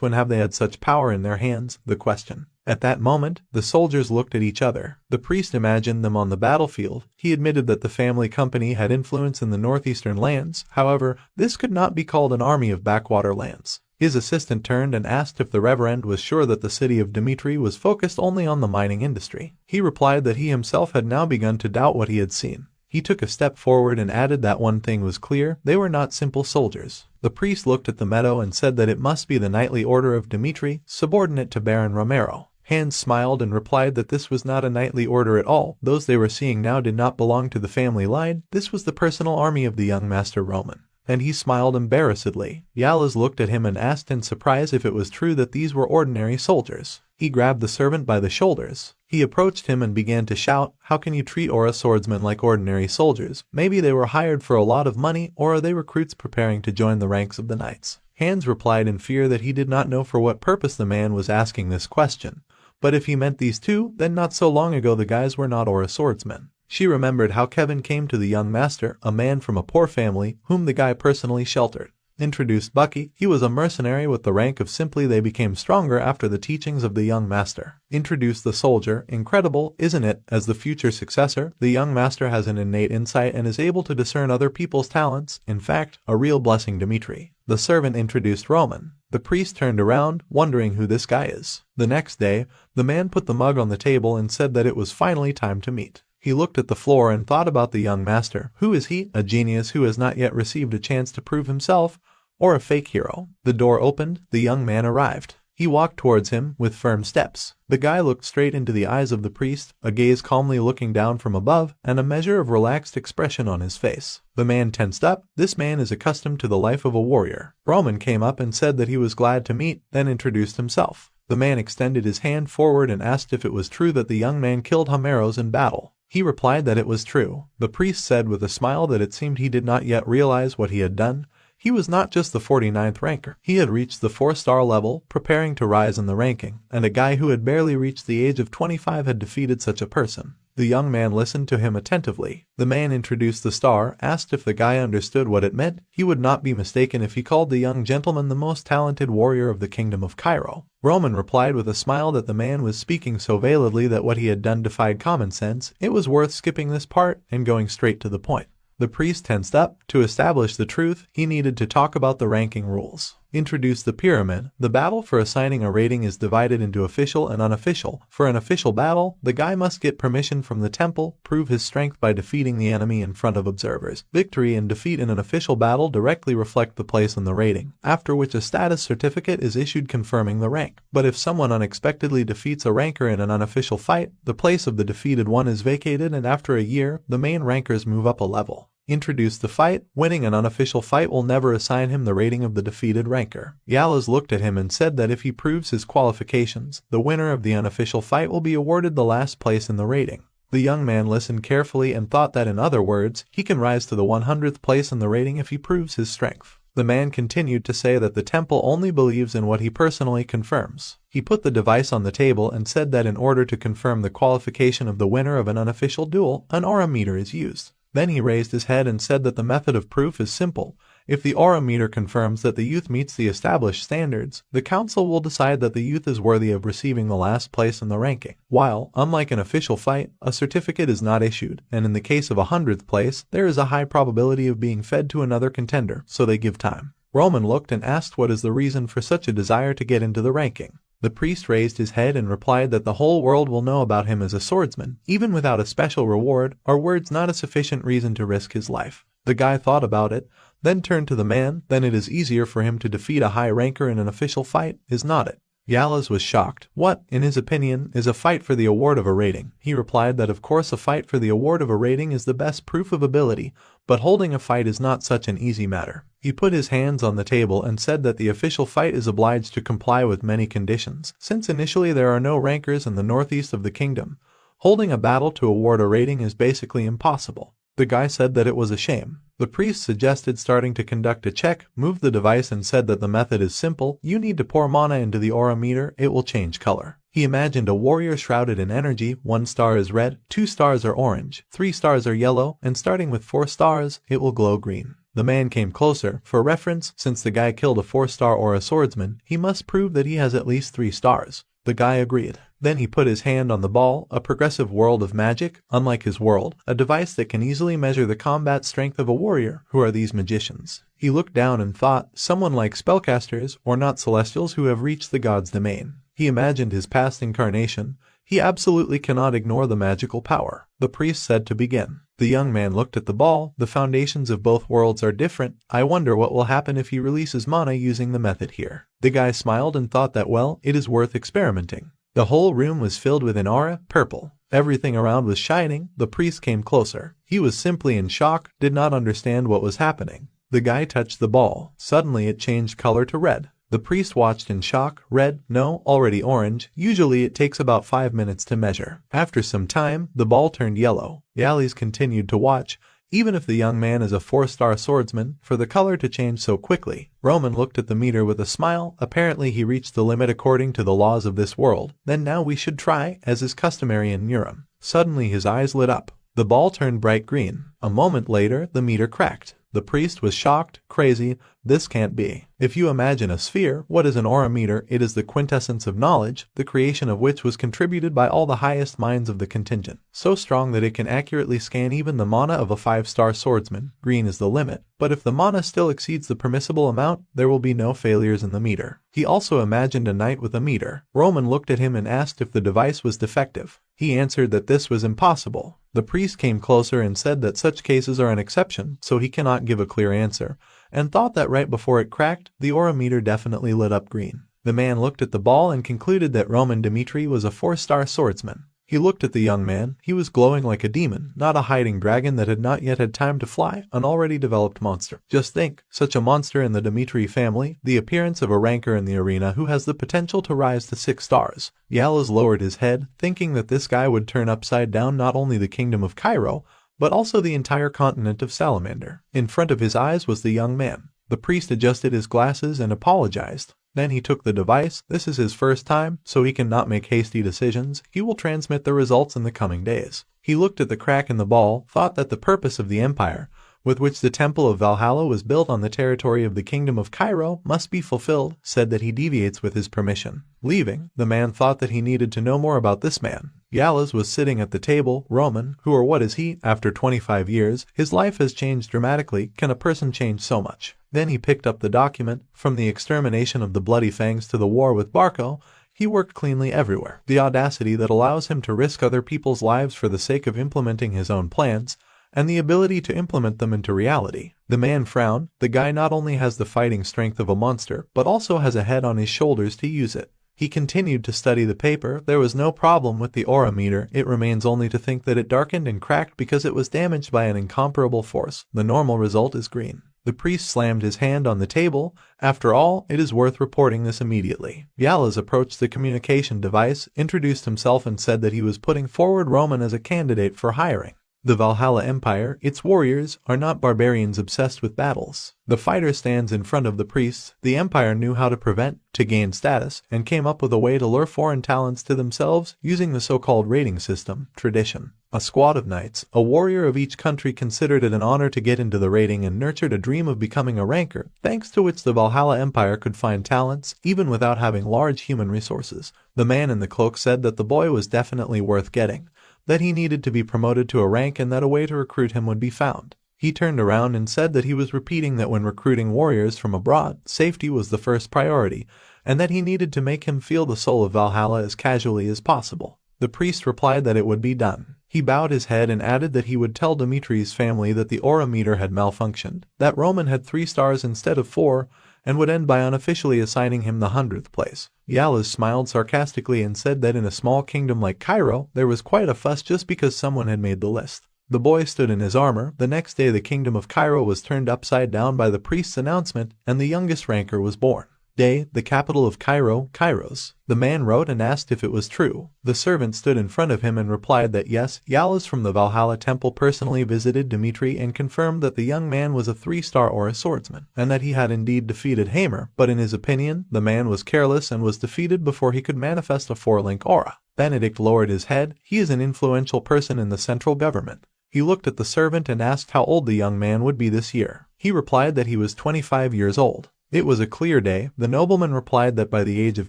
when have they had such power in their hands? The question. At that moment, the soldiers looked at each other. The priest imagined them on the battlefield. He admitted that the family company had influence in the northeastern lands. However, this could not be called an army of backwater lands. His assistant turned and asked if the Reverend was sure that the city of Dmitri was focused only on the mining industry. He replied that he himself had now begun to doubt what he had seen. He took a step forward and added that one thing was clear: they were not simple soldiers. The priest looked at the meadow and said that it must be the knightly order of Dmitri, subordinate to Baron Romero. Hans smiled and replied that this was not a knightly order at all. Those they were seeing now did not belong to the family line. This was the personal army of the young Master Roman. And he smiled embarrassedly. Yalas looked at him and asked in surprise if it was true that these were ordinary soldiers. He grabbed the servant by the shoulders. He approached him and began to shout, "How can you treat Aura swordsmen like ordinary soldiers? Maybe they were hired for a lot of money, or are they recruits preparing to join the ranks of the knights?" Hans replied in fear that he did not know for what purpose the man was asking this question. But if he meant these two, then not so long ago the guys were not Aura swordsmen. She remembered how Kevin came to the young master, a man from a poor family, whom the guy personally sheltered. Introduced Bucky. He was a mercenary with the rank of simply. They became stronger after the teachings of the young master. Introduced the soldier. Incredible, isn't it? As the future successor, the young master has an innate insight and is able to discern other people's talents. In fact, a real blessing. Dmitri. The servant introduced Roman. The priest turned around, wondering who this guy is. The next day, the man put the mug on the table and said that it was finally time to meet. He looked at the floor and thought about the young master. Who is he? A genius who has not yet received a chance to prove himself, or a fake hero? The door opened. The young man arrived. He walked towards him with firm steps. The guy looked straight into the eyes of the priest, a gaze calmly looking down from above, and a measure of relaxed expression on his face. The man tensed up. This man is accustomed to the life of a warrior. Roman came up and said that he was glad to meet, then introduced himself. The man extended his hand forward and asked if it was true that the young man killed Homeros in battle. He replied that it was true. The priest said with a smile that it seemed he did not yet realize what he had done. He was not just the 49th ranker. He had reached the 4-star level, preparing to rise in the ranking, and a guy who had barely reached the age of 25 had defeated such a person. The young man listened to him attentively. The man introduced the star, asked if the guy understood what it meant. He would not be mistaken if he called the young gentleman the most talented warrior of the kingdom of Cairo. Roman replied with a smile that the man was speaking so veilingly that what he had done defied common sense. It was worth skipping this part and going straight to the point. The priest tensed up. To establish the truth, he needed to talk about the ranking rules. Introduce the pyramid. The battle for assigning a rating is divided into official and unofficial. For an official battle, the guy must get permission from the temple, prove his strength by defeating the enemy in front of observers. Victory and defeat in an official battle directly reflect the place in the rating, after which a status certificate is issued confirming the rank. But if someone unexpectedly defeats a ranker in an unofficial fight, the place of the defeated one is vacated, and after a year, the main rankers move up a level. Introduce the fight. Winning an unofficial fight will never assign him the rating of the defeated ranker. Yahello looked at him and said that if he proves his qualifications, the winner of the unofficial fight will be awarded the last place in the rating. The young man listened carefully and thought that, in other words, he can rise to the 100th place in the rating if he proves his strength. The man continued to say that the temple only believes in what he personally confirms. He put the device on the table and said that in order to confirm the qualification of the winner of an unofficial duel, an aura meter is used. Then he raised his head and said that the method of proof is simple. If the aura meter confirms that the youth meets the established standards, the council will decide that the youth is worthy of receiving the last place in the ranking. While, unlike an official fight, a certificate is not issued, and in the case of a 100th place, there is a high probability of being fed to another contender, so they give time. Roman looked and asked what is the reason for such a desire to get into the ranking. The priest raised his head and replied that the whole world will know about him as a swordsman. Even without a special reward, are words not a sufficient reason to risk his life? The guy thought about it, then turned to the man. Then it is easier for him to defeat a high ranker in an official fight, is not it? Yahello was shocked. What, in his opinion, is a fight for the award of a rating? He replied that of course a fight for the award of a rating is the best proof of ability, but holding a fight is not such an easy matter. He put his hands on the table and said that the official fight is obliged to comply with many conditions. Since initially there are no rankers in the northeast of the kingdom, holding a battle to award a rating is basically impossible. The guy said that it was a shame. The priest suggested starting to conduct a check, moved the device and said that the method is simple. You need to pour mana into the aura meter, it will change color. He imagined a warrior shrouded in energy. 1 star is red, 2 stars are orange, 3 stars are yellow, and starting with 4 stars, it will glow green. The man came closer. For reference, since the guy killed a 4-star aura swordsman, he must prove that he has at least 3 stars. The guy agreed. Then he put his hand on the ball, a progressive world of magic, unlike his world, a device that can easily measure the combat strength of a warrior. Who are these magicians? He looked down and thought, someone like spellcasters, or not celestials who have reached the god's domain. He imagined his past incarnation. He absolutely cannot ignore the magical power. The priest said to begin. The young man looked at the ball. The foundations of both worlds are different. I wonder what will happen if he releases mana using the method here. The guy smiled and thought that, well, it is worth experimenting. The whole room was filled with an aura, purple. Everything around was shining. The priest came closer. He was simply in shock, did not understand what was happening. The guy touched the ball. Suddenly it changed color to red. The priest watched in shock. Red? No, already orange. Usually it takes about 5 minutes to measure. After some time, the ball turned yellow. Yahello continued to watch. Even if the young man is a 4-star swordsman, for the color to change so quickly. Roman looked at the meter with a smile. Apparently he reached the limit according to the laws of this world. Then now we should try, as is customary in Neuron. Suddenly his eyes lit up. The ball turned bright green. A moment later, the meter cracked. The priest was shocked. Crazy. This can't be. If you imagine a sphere, what is an aura meter? It is the quintessence of knowledge, the creation of which was contributed by all the highest minds of the contingent. So strong that it can accurately scan even the mana of a 5-star swordsman. Green is the limit. But if the mana still exceeds the permissible amount, there will be no failures in the meter. He also imagined a knight with a meter. Roman looked at him and asked if the device was defective. He answered that this was impossible. The priest came closer and said that such cases are an exception, so he cannot give a clear answer, and thought that right before it cracked, the aura meter definitely lit up green. The man looked at the ball and concluded that Roman Dmitri was a 4-star swordsman. He looked at the young man. He was glowing like a demon, not a hiding dragon that had not yet had time to fly, an already developed monster. Just think, such a monster in the Dmitri family, the appearance of a ranker in the arena who has the potential to rise to 6 stars. Yahello lowered his head, thinking that this guy would turn upside down not only the kingdom of Cairo, but also the entire continent of Salamander. In front of his eyes was the young man. The priest adjusted his glasses and apologized. Then he took the device. This is his first time, so he cannot make hasty decisions. He will transmit the results in the coming days. He looked at the crack in the ball, thought that the purpose of the empire, with which the temple of Valhalla was built on the territory of the kingdom of Cairo, must be fulfilled, said that he deviates with his permission. Leaving, the man thought that he needed to know more about this man. Yahello was sitting at the table. Roman, who or what is he? After 25 years, his life has changed dramatically. Can a person change so much? Then he picked up the document. From the extermination of the Bloody Fangs to the war with Barco, he worked cleanly everywhere. The audacity that allows him to risk other people's lives for the sake of implementing his own plans, and the ability to implement them into reality. The man frowned. The guy not only has the fighting strength of a monster, but also has a head on his shoulders to use it. He continued to study the paper. There was no problem with the aura meter. It remains only to think that it darkened and cracked because it was damaged by an incomparable force. The normal result is green. The priest slammed his hand on the table. After all, it is worth reporting this immediately. Yahello approached the communication device, introduced himself and said that he was putting forward Roman as a candidate for hiring. The Valhalla Empire, its warriors, are not barbarians obsessed with battles. The fighter stands in front of the priests. The Empire knew how to prevent, to gain status, and came up with a way to lure foreign talents to themselves using the so-called rating system, tradition. A squad of knights, a warrior of each country, considered it an honor to get into the rating and nurtured a dream of becoming a ranker, thanks to which the Valhalla Empire could find talents, even without having large human resources. The man in the cloak said that the boy was definitely worth getting, that he needed to be promoted to a rank and that a way to recruit him would be found. He turned around and said that he was repeating that when recruiting warriors from abroad, safety was the first priority, and that he needed to make him feel the soul of Valhalla as casually as possible. The priest replied that it would be done. He bowed his head and added that he would tell Dimitri's family that the aura meter had malfunctioned, that Roman had 3 stars instead of 4, and would end by unofficially assigning him the 100th place. Yahello smiled sarcastically and said that in a small kingdom like Cairo, there was quite a fuss just because someone had made the list. The boy stood in his armor. The next day the kingdom of Cairo was turned upside down by the priest's announcement, and the youngest ranker was born. Day, the capital of Cairo, Kairos. The man wrote and asked if it was true. The servant stood in front of him and replied that yes, Yahello from the Valhalla temple personally visited Dimitri and confirmed that the young man was a 3-star aura swordsman, and that he had indeed defeated Hamer, but in his opinion, the man was careless and was defeated before he could manifest a 4-link aura. Benedict lowered his head. He is an influential person in the central government. He looked at the servant and asked how old the young man would be this year. He replied that he was 25 years old. It was a clear day. The nobleman replied that by the age of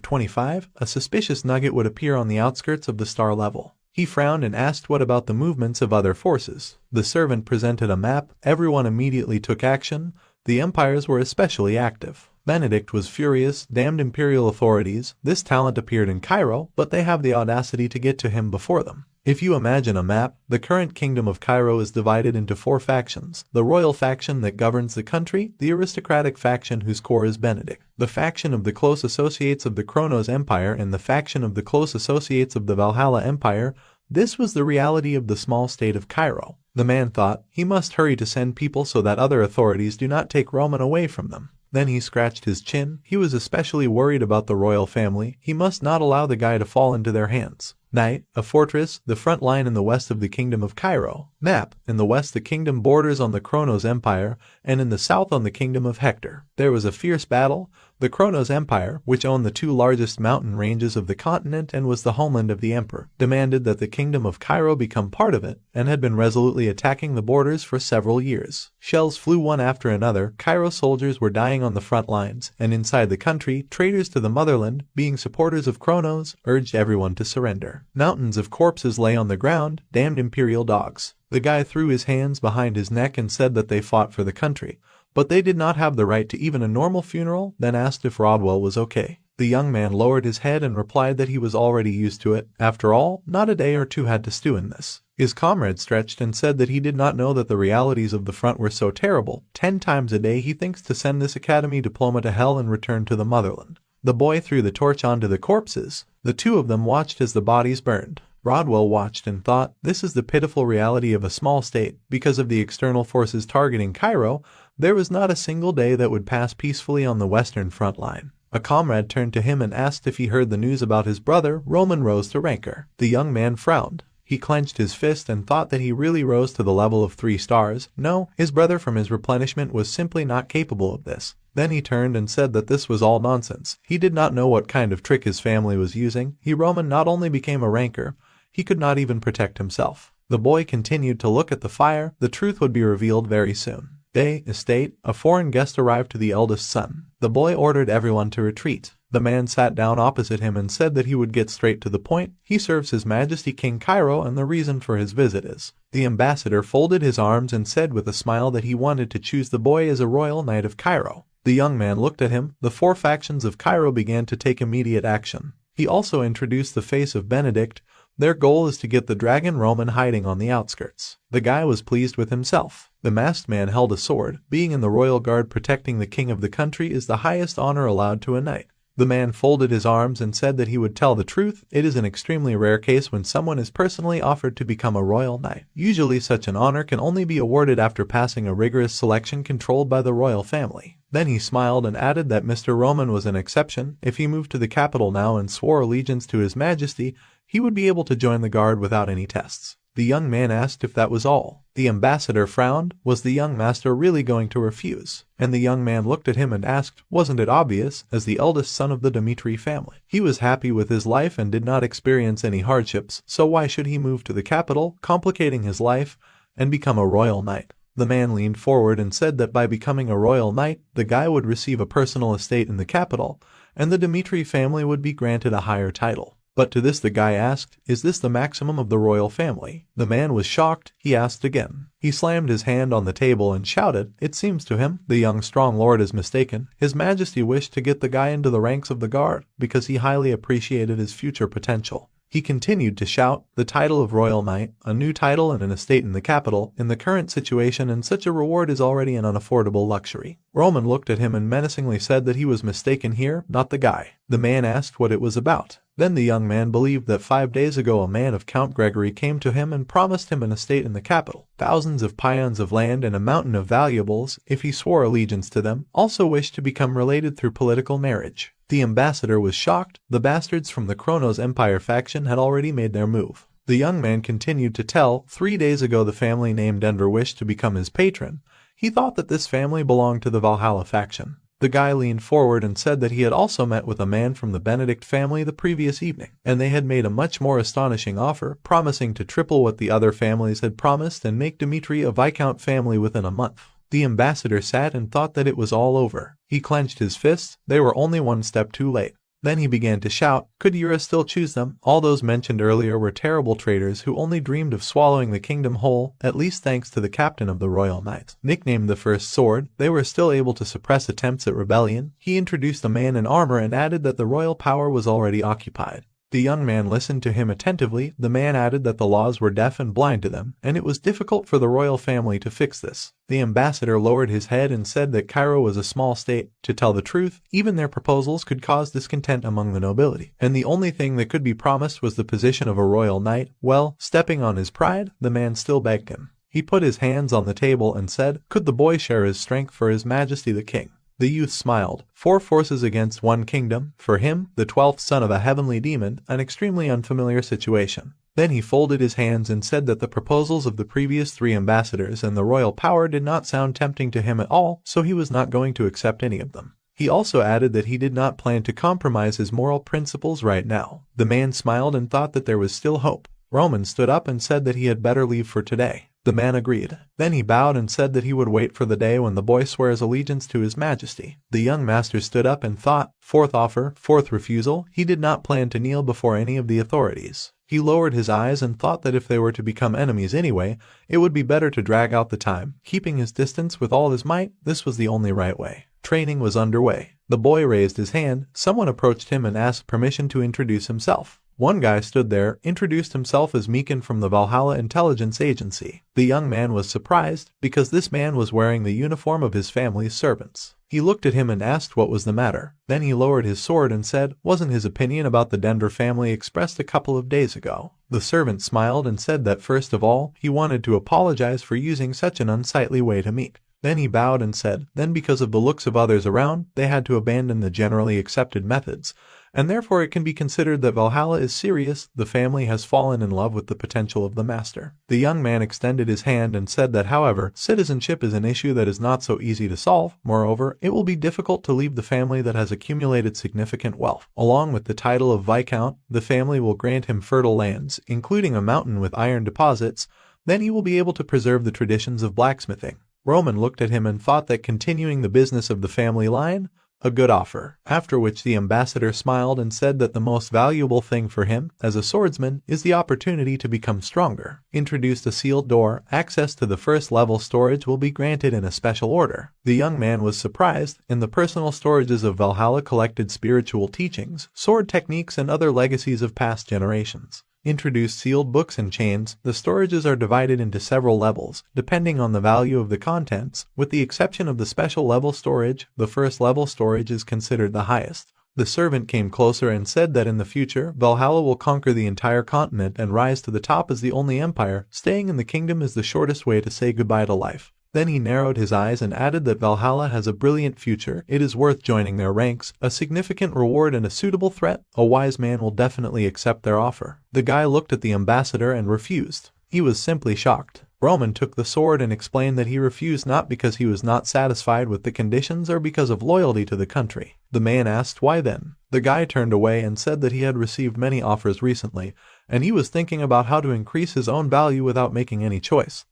25, a suspicious nugget would appear on the outskirts of the star level. He frowned and asked what about the movements of other forces. The servant presented a map. Everyone immediately took action. The empires were especially active. Benedict was furious. Damned imperial authorities. This talent appeared in Cairo, but they have the audacity to get to him before them. If you imagine a map, the current kingdom of Cairo is divided into 4 factions. The royal faction that governs the country, the aristocratic faction whose core is Benedict, the faction of the close associates of the Kronos Empire, and the faction of the close associates of the Valhalla Empire. This was the reality of the small state of Cairo. The man thought he must hurry to send people so that other authorities do not take Roman away from them. Then he scratched his chin. He was especially worried about the royal family. He must not allow the guy to fall into their hands. Night, a fortress, the front line in the west of the kingdom of Cairo. Map, in the west the kingdom borders on the Kronos Empire, and in the south on the kingdom of Hector. There was a fierce battle. The Kronos Empire, which owned the 2 largest mountain ranges of the continent and was the homeland of the emperor, demanded that the kingdom of Cairo become part of it, and had been resolutely attacking the borders for several years. Shells flew one after another. Cairo soldiers were dying on the front lines, and inside the country, traitors to the motherland, being supporters of Kronos, urged everyone to surrender. Mountains of corpses lay on the ground. Damned imperial dogs. The guy threw his hands behind his neck and said that they fought for the country, but they did not have the right to even a normal funeral, then asked if Rodwell was okay. The young man lowered his head and replied that he was already used to it. After all, not a day or 2 had to stew in this. His comrade stretched and said that he did not know that the realities of the front were so terrible. 10 times a day he thinks to send this academy diploma to hell and return to the motherland. The boy threw the torch onto the corpses. The 2 of them watched as the bodies burned. Rodwell watched and thought, this is the pitiful reality of a small state. Because of the external forces targeting Cairo, there was not a single day that would pass peacefully on the western front line. A comrade turned to him and asked if he heard the news about his brother. Roman rose to ranker. The young man frowned. He clenched his fist and thought that he really rose to the level of 3 stars. No, his brother from his replenishment was simply not capable of this. Then he turned and said that this was all nonsense. He did not know what kind of trick his family was using. Roman not only became a ranker, he could not even protect himself. The boy continued to look at the fire. The truth would be revealed very soon. Day, estate, a foreign guest arrived to the eldest son. The boy ordered everyone to retreat. The man sat down opposite him and said that he would get straight to the point. He serves His Majesty King Cairo, and the reason for his visit is. The ambassador folded his arms and said with a smile that he wanted to choose the boy as a royal knight of Cairo. The young man looked at him. The 4 factions of Cairo began to take immediate action. He also introduced the face of Benedict. Their goal is to get the dragon Roman hiding on the outskirts. The guy was pleased with himself. The masked man held a sword. Being in the royal guard protecting the king of the country is the highest honor allowed to a knight. The man folded his arms and said that he would tell the truth. It is an extremely rare case when someone is personally offered to become a royal knight. Usually such an honor can only be awarded after passing a rigorous selection controlled by the royal family. Then he smiled and added that Mr. Roman was an exception. If he moved to the capital now and swore allegiance to His Majesty, he would be able to join the guard without any tests. The young man asked if that was all. The ambassador frowned. Was the young master really going to refuse? And the young man looked at him and asked, wasn't it obvious? As the eldest son of the Dmitri family, he was happy with his life and did not experience any hardships, so why should he move to the capital, complicating his life, and become a royal knight? The man leaned forward and said that by becoming a royal knight, the guy would receive a personal estate in the capital, and the Dmitri family would be granted a higher title. But to this the guy asked, is this the maximum of the royal family? The man was shocked. He asked again. He slammed his hand on the table and shouted, it seems to him, the young strong lord is mistaken. His Majesty wished to get the guy into the ranks of the guard, because he highly appreciated his future potential. He continued to shout, the title of royal knight, a new title and an estate in the capital, in the current situation, and such a reward is already an unaffordable luxury. Roman looked at him and menacingly said that he was mistaken here, not the guy. The man asked what it was about. Then the young man believed that 5 days ago a man of Count Gregory came to him and promised him an estate in the capital, thousands of pions of land and a mountain of valuables, if he swore allegiance to them, also wished to become related through political marriage. The ambassador was shocked. The bastards from the Kronos Empire faction had already made their move. The young man continued to tell, 3 days ago the family named Enro wished to become his patron. He thought that this family belonged to the Valhalla faction. The guy leaned forward and said that he had also met with a man from the Benedict family the previous evening, and they had made a much more astonishing offer, promising to triple what the other families had promised and make Dmitri a Viscount family within a month. The ambassador sat and thought that it was all over. He clenched his fists. They were only one step too late. Then he began to shout, could Yura still choose them? All those mentioned earlier were terrible traitors who only dreamed of swallowing the kingdom whole, at least thanks to the captain of the Royal Knights. Nicknamed the First Sword, they were still able to suppress attempts at rebellion. He introduced a man in armor and added that the royal power was already occupied. The young man listened to him attentively. The man added that the laws were deaf and blind to them, and it was difficult for the royal family to fix this. The ambassador lowered his head and said that Cairo was a small state. To tell the truth, even their proposals could cause discontent among the nobility, and the only thing that could be promised was the position of a royal knight. Well, stepping on his pride, the man still begged him. He put his hands on the table and said, could the boy share his strength for His Majesty the King? The youth smiled. 4 forces against 1 kingdom. For him, the 12th son of a heavenly demon, an extremely unfamiliar situation. Then he folded his hands and said that the proposals of the previous 3 ambassadors and the royal power did not sound tempting to him at all, so he was not going to accept any of them. He also added that he did not plan to compromise his moral principles right now. The man smiled and thought that there was still hope. Roman stood up and said that he had better leave for today. The man agreed. Then he bowed and said that he would wait for the day when the boy swears allegiance to His Majesty. The young master stood up and thought, 4th offer, 4th refusal. He did not plan to kneel before any of the authorities. He lowered his eyes and thought that if they were to become enemies anyway, it would be better to drag out the time. Keeping his distance with all his might, this was the only right way. Training was underway. The boy raised his hand. Someone approached him and asked permission to introduce himself. One guy stood there, introduced himself as Meekin from the Valhalla Intelligence Agency. The young man was surprised, because this man was wearing the uniform of his family's servants. He looked at him and asked what was the matter. Then he lowered his sword and said, wasn't his opinion about the Dendra family expressed a couple of days ago? The servant smiled and said that first of all, he wanted to apologize for using such an unsightly way to meet. Then he bowed and said, then because of the looks of others around, they had to abandon the generally accepted methods, and therefore it can be considered that Valhalla is serious. The family has fallen in love with the potential of the master. The young man extended his hand and said that however, citizenship is an issue that is not so easy to solve. Moreover, it will be difficult to leave the family that has accumulated significant wealth. Along with the title of Viscount, the family will grant him fertile lands, including a mountain with iron deposits. Then he will be able to preserve the traditions of blacksmithing. Roman looked at him and thought that continuing the business of the family line, A good offer. After which the ambassador smiled and said that the most valuable thing for him, as a swordsman, is the opportunity to become stronger. Introduced a sealed door. Access to the first level storage will be granted in a special order. The young man was surprised. In the personal storages of Valhalla collected spiritual teachings, sword techniques, and other legacies of past generations. Introduced sealed books and chains. The storages are divided into several levels, depending on the value of the contents. With the exception of the special level storage, the first level storage is considered the highest. The servant came closer and said that in the future, Valhalla will conquer the entire continent and rise to the top as the only empire. Staying in the kingdom is the shortest way to say goodbye to life. Then he narrowed his eyes and added that Valhalla has a brilliant future. It is worth joining their ranks, a significant reward and a suitable threat. A wise man will definitely accept their offer. The guy looked at the ambassador and refused. He was simply shocked. Roman took the sword and explained that he refused not because he was not satisfied with the conditions or because of loyalty to the country. The man asked why then. The guy turned away and said that he had received many offers recently, and he was thinking about how to increase his own value without making any choice.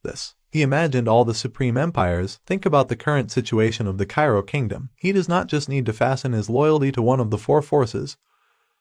He imagined all the supreme empires. Think about the current situation of the Cairo kingdom. He does not just need to fasten his loyalty to one of the four forces.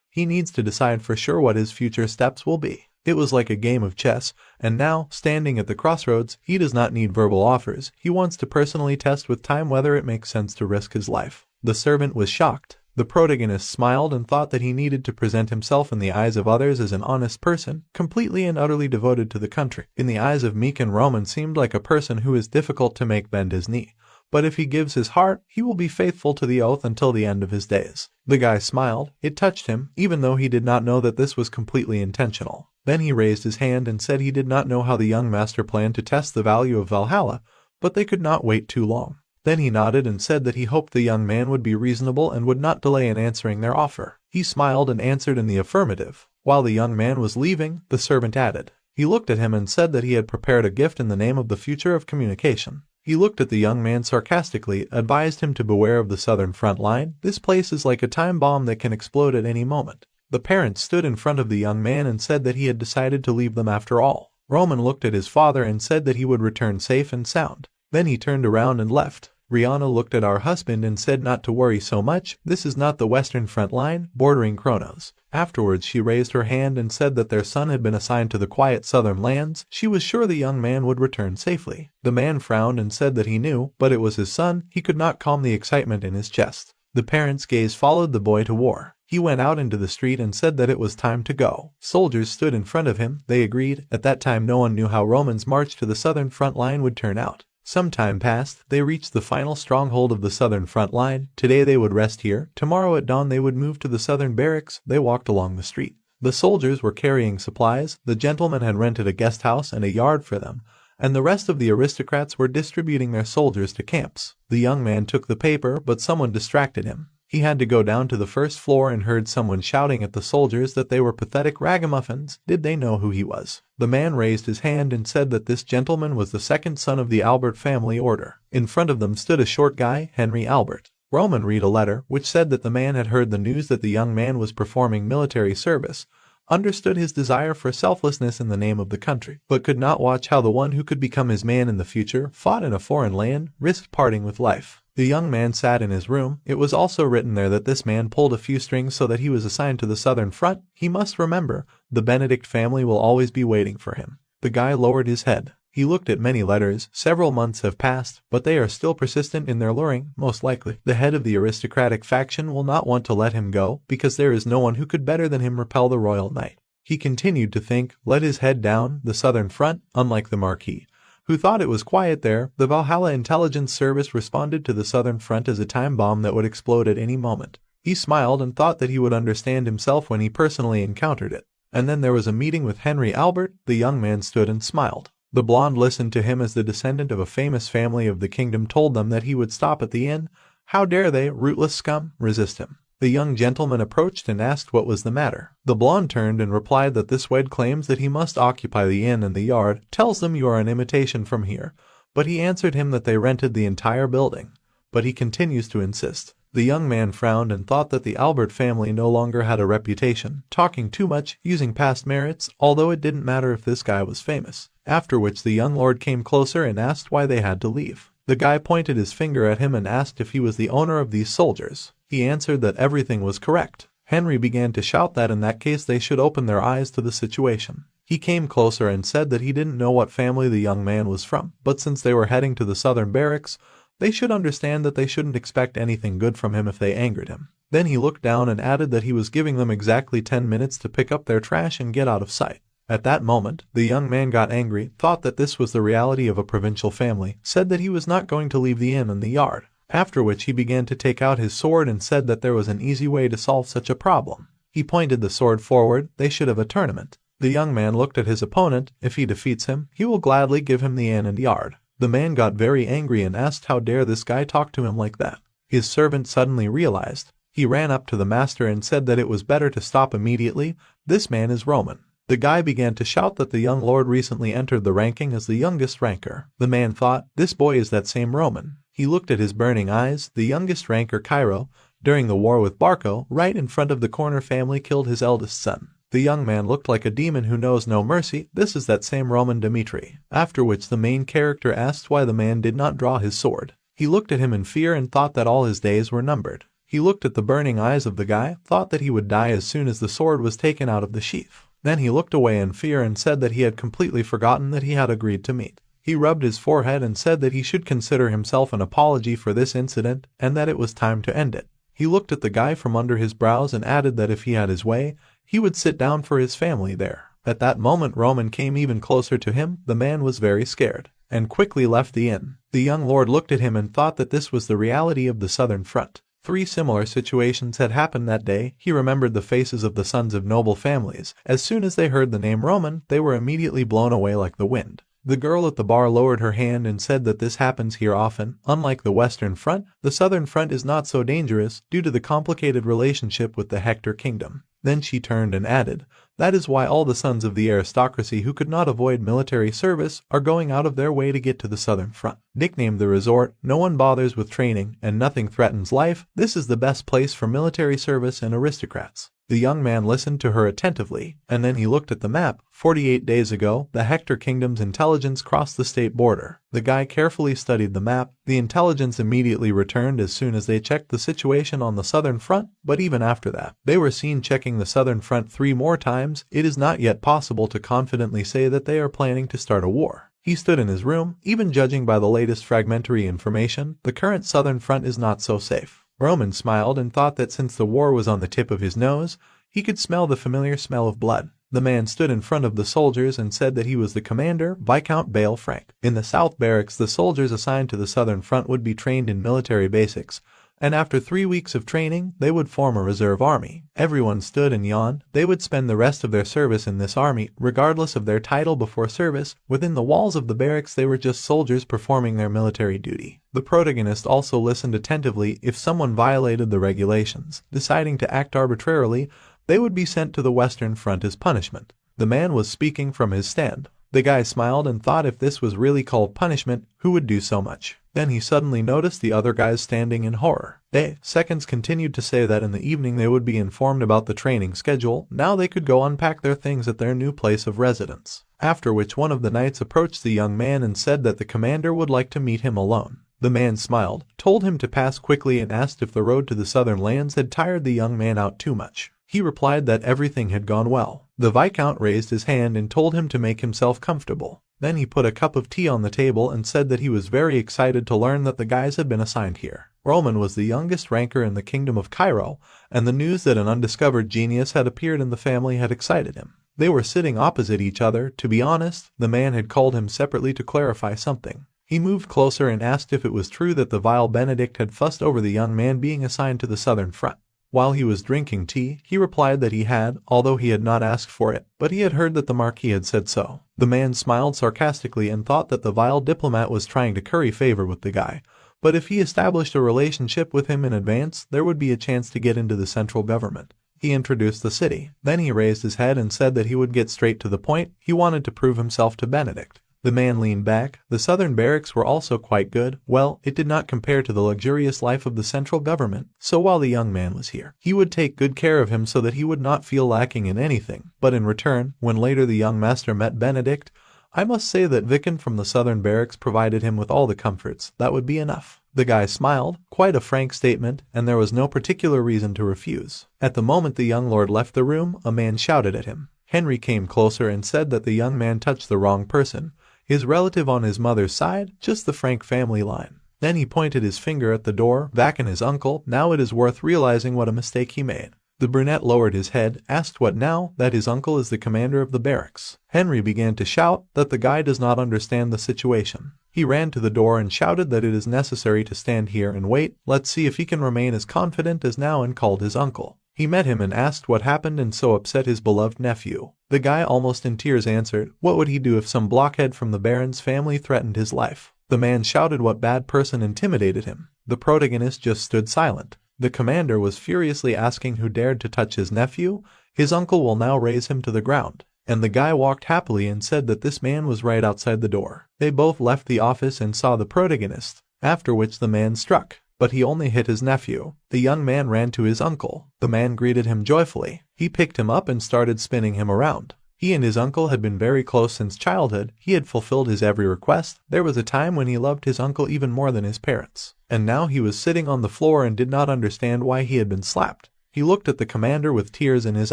He needs to decide for sure what his future steps will be. It was like a game of chess, and now, standing at the crossroads, he does not need verbal offers. He wants to personally test with time whether it makes sense to risk his life. The servant was shocked. The protagonist smiled and thought that he needed to present himself in the eyes of others as an honest person, completely and utterly devoted to the country. In the eyes of Meek and Roman seemed like a person who is difficult to make bend his knee. But if he gives his heart, he will be faithful to the oath until the end of his days. The guy smiled. It touched him, even though he did not know that this was completely intentional. Then he raised his hand and said he did not know how the young master planned to test the value of Valhalla, but they could not wait too long. Then he nodded and said that he hoped the young man would be reasonable and would not delay in answering their offer. He smiled and answered in the affirmative. While the young man was leaving, the servant added. He looked at him and said that he had prepared a gift in the name of the future of communication. He looked at the young man sarcastically, advised him to beware of the southern front line. This place is like a time bomb that can explode at any moment. The parents stood in front of the young man and said that he had decided to leave them after all. Roman looked at his father and said that he would return safe and sound. Then he turned around and left. Rihanna looked at our husband and said not to worry so much. This is not the western front line, bordering Kronos. Afterwards she raised her hand and said that their son had been assigned to the quiet southern lands. She was sure the young man would return safely. The man frowned and said that he knew, but it was his son. He could not calm the excitement in his chest. The parents' gaze followed the boy to war. He went out into the street and said that it was time to go. Soldiers stood in front of him. They agreed. At that time no one knew how Roman's march to the southern front line would turn out. Some time passed. They reached the final stronghold of the southern front line. Today they would rest here. Tomorrow at dawn they would move to the southern barracks. They walked along the street. The soldiers were carrying supplies. The gentleman had rented a guest house and a yard for them, and the rest of the aristocrats were distributing their soldiers to camps. The young man took the paper, but someone distracted him. He had to go down to the first floor and heard someone shouting at the soldiers that they were pathetic ragamuffins. Did they know who he was? The man raised his hand and said that this gentleman was the second son of the Albert family order. In front of them stood a short guy, Henry Albert. Roman read a letter, which said that the man had heard the news that the young man was performing military service, understood his desire for selflessness in the name of the country, but could not watch how the one who could become his man in the future fought in a foreign land, risked parting with life. The young man sat in his room. It was also written there that this man pulled a few strings so that he was assigned to the southern front. He must remember, the Benedict family will always be waiting for him. The guy lowered his head. He looked at many letters. Several months have passed, but they are still persistent in their luring, most likely. The head of the aristocratic faction will not want to let him go, because there is no one who could better than him repel the royal knight. He continued to think, let his head down. The southern front, unlike the Marquis, who thought it was quiet there, the Valhalla intelligence service responded to the southern front as a time bomb that would explode at any moment. He smiled and thought that he would understand himself when he personally encountered it. And then there was a meeting with Henry Albert. The young man stood and smiled. The blonde listened to him as the descendant of a famous family of the kingdom told them that he would stop at the inn. How dare they, rootless scum, resist him? The young gentleman approached and asked what was the matter. The blonde turned and replied that this wed claims that he must occupy the inn and the yard, tells them you are an imitation from here. But he answered him that they rented the entire building. But he continues to insist. The young man frowned and thought that the Albert family no longer had a reputation, talking too much, using past merits, although it didn't matter if this guy was famous. After which the young lord came closer and asked why they had to leave. The guy pointed his finger at him and asked if he was the owner of these soldiers. He answered that everything was correct. Henry began to shout that in that case they should open their eyes to the situation. He came closer and said that he didn't know what family the young man was from, but since they were heading to the southern barracks, they should understand that they shouldn't expect anything good from him if they angered him. Then he looked down and added that he was giving them exactly 10 minutes to pick up their trash and get out of sight. At that moment, the young man got angry, thought that this was the reality of a provincial family, said that he was not going to leave the inn in the yard, after which he began to take out his sword and said that there was an easy way to solve such a problem. He pointed the sword forward. They should have a tournament. The young man looked at his opponent. If he defeats him, he will gladly give him the inn and yard. The man got very angry and asked how dare this guy talk to him like that. His servant suddenly realized. He ran up to the master and said that it was better to stop immediately. This man is Roman. The guy began to shout that the young lord recently entered the ranking as the youngest ranker. The man thought, this boy is that same Roman. He looked at his burning eyes. The youngest ranker, Cairo, during the war with Barco, right in front of the corner family, killed his eldest son. The young man looked like a demon who knows no mercy. This is that same Roman Dmitri. After which the main character asked why the man did not draw his sword. He looked at him in fear and thought that all his days were numbered. He looked at the burning eyes of the guy, thought that he would die as soon as the sword was taken out of the sheath. Then he looked away in fear and said that he had completely forgotten that he had agreed to meet. He rubbed his forehead and said that he should consider himself an apology for this incident and that it was time to end it. He looked at the guy from under his brows and added that if he had his way, he would sit down for his family there. At that moment Roman came even closer to him. The man was very scared and quickly left the inn. The young lord looked at him and thought that this was the reality of the southern front. 3 similar situations had happened that day. He remembered the faces of the sons of noble families. As soon as they heard the name Roman, they were immediately blown away like the wind. The girl at the bar lowered her hand and said that this happens here often. Unlike the Western Front, the Southern Front is not so dangerous due to the complicated relationship with the Hector Kingdom. Then she turned and added, that is why all the sons of the aristocracy who could not avoid military service are going out of their way to get to the Southern Front. Nicknamed the resort, no one bothers with training and nothing threatens life. This is the best place for military service and aristocrats. The young man listened to her attentively, and then he looked at the map. 48 days ago, the Hector Kingdom's intelligence crossed the state border. The guy carefully studied the map. The intelligence immediately returned as soon as they checked the situation on the southern front, but even after that, they were seen checking the southern front 3 more times. It is not yet possible to confidently say that they are planning to start a war. He stood in his room. Even judging by the latest fragmentary information, the current southern front is not so safe. Roman smiled and thought that since the war was on the tip of his nose, he could smell the familiar smell of blood. The man stood in front of the soldiers and said that he was the commander, Viscount Bale Frank. In the South Barracks, the soldiers assigned to the Southern Front would be trained in military basics, and after 3 weeks of training, they would form a reserve army. Everyone stood and yawned. They would spend the rest of their service in this army, regardless of their title before service. Within the walls of the barracks, they were just soldiers performing their military duty. The protagonist also listened attentively. If someone violated the regulations, deciding to act arbitrarily, they would be sent to the Western Front as punishment. The man was speaking from his stand. The guy smiled and thought if this was really called punishment, who would do so much? Then he suddenly noticed the other guys standing in horror. Seconds continued to say that in the evening they would be informed about the training schedule. Now they could go unpack their things at their new place of residence. After which one of the knights approached the young man and said that the commander would like to meet him alone. The man smiled, told him to pass quickly and asked if the road to the southern lands had tired the young man out too much. He replied that everything had gone well. The Viscount raised his hand and told him to make himself comfortable. Then he put a cup of tea on the table and said that he was very excited to learn that the guys had been assigned here. Roman was the youngest ranker in the kingdom of Cairo, and the news that an undiscovered genius had appeared in the family had excited him. They were sitting opposite each other. To be honest, the man had called him separately to clarify something. He moved closer and asked if it was true that the vile Benedict had fussed over the young man being assigned to the southern front. While he was drinking tea, he replied that he had, although he had not asked for it, but he had heard that the Marquis had said so. The man smiled sarcastically and thought that the vile diplomat was trying to curry favor with the guy, but if he established a relationship with him in advance, there would be a chance to get into the central government. He introduced the city. Then he raised his head and said that he would get straight to the point. He wanted to prove himself to Benedict. The man leaned back. The southern barracks were also quite good. Well, it did not compare to the luxurious life of the central government, so while the young man was here, he would take good care of him so that he would not feel lacking in anything. But in return, when later the young master met Benedict, I must say that Viken from the southern barracks provided him with all the comforts. That would be enough. The guy smiled, quite a frank statement, and there was no particular reason to refuse. At the moment the young lord left the room, a man shouted at him. Henry came closer and said that the young man touched the wrong person. His relative on his mother's side, just the Frank family line. Then he pointed his finger at the door, back and his uncle. Now it is worth realizing what a mistake he made. The brunette lowered his head, asked what now, that his uncle is the commander of the barracks. Henry began to shout that the guy does not understand the situation. He ran to the door and shouted that it is necessary to stand here and wait, let's see if he can remain as confident as now, and called his uncle. He met him and asked what happened and so upset his beloved nephew. The guy almost in tears answered, what would he do if some blockhead from the Baron's family threatened his life? The man shouted what bad person intimidated him. The protagonist just stood silent. The commander was furiously asking who dared to touch his nephew. His uncle will now raise him to the ground. And the guy walked happily and said that this man was right outside the door. They both left the office and saw the protagonist, after which the man struck. But he only hit his nephew. The young man ran to his uncle. The man greeted him joyfully. He picked him up and started spinning him around. He and his uncle had been very close since childhood. He had fulfilled his every request. There was a time when he loved his uncle even more than his parents. And now he was sitting on the floor and did not understand why he had been slapped. He looked at the commander with tears in his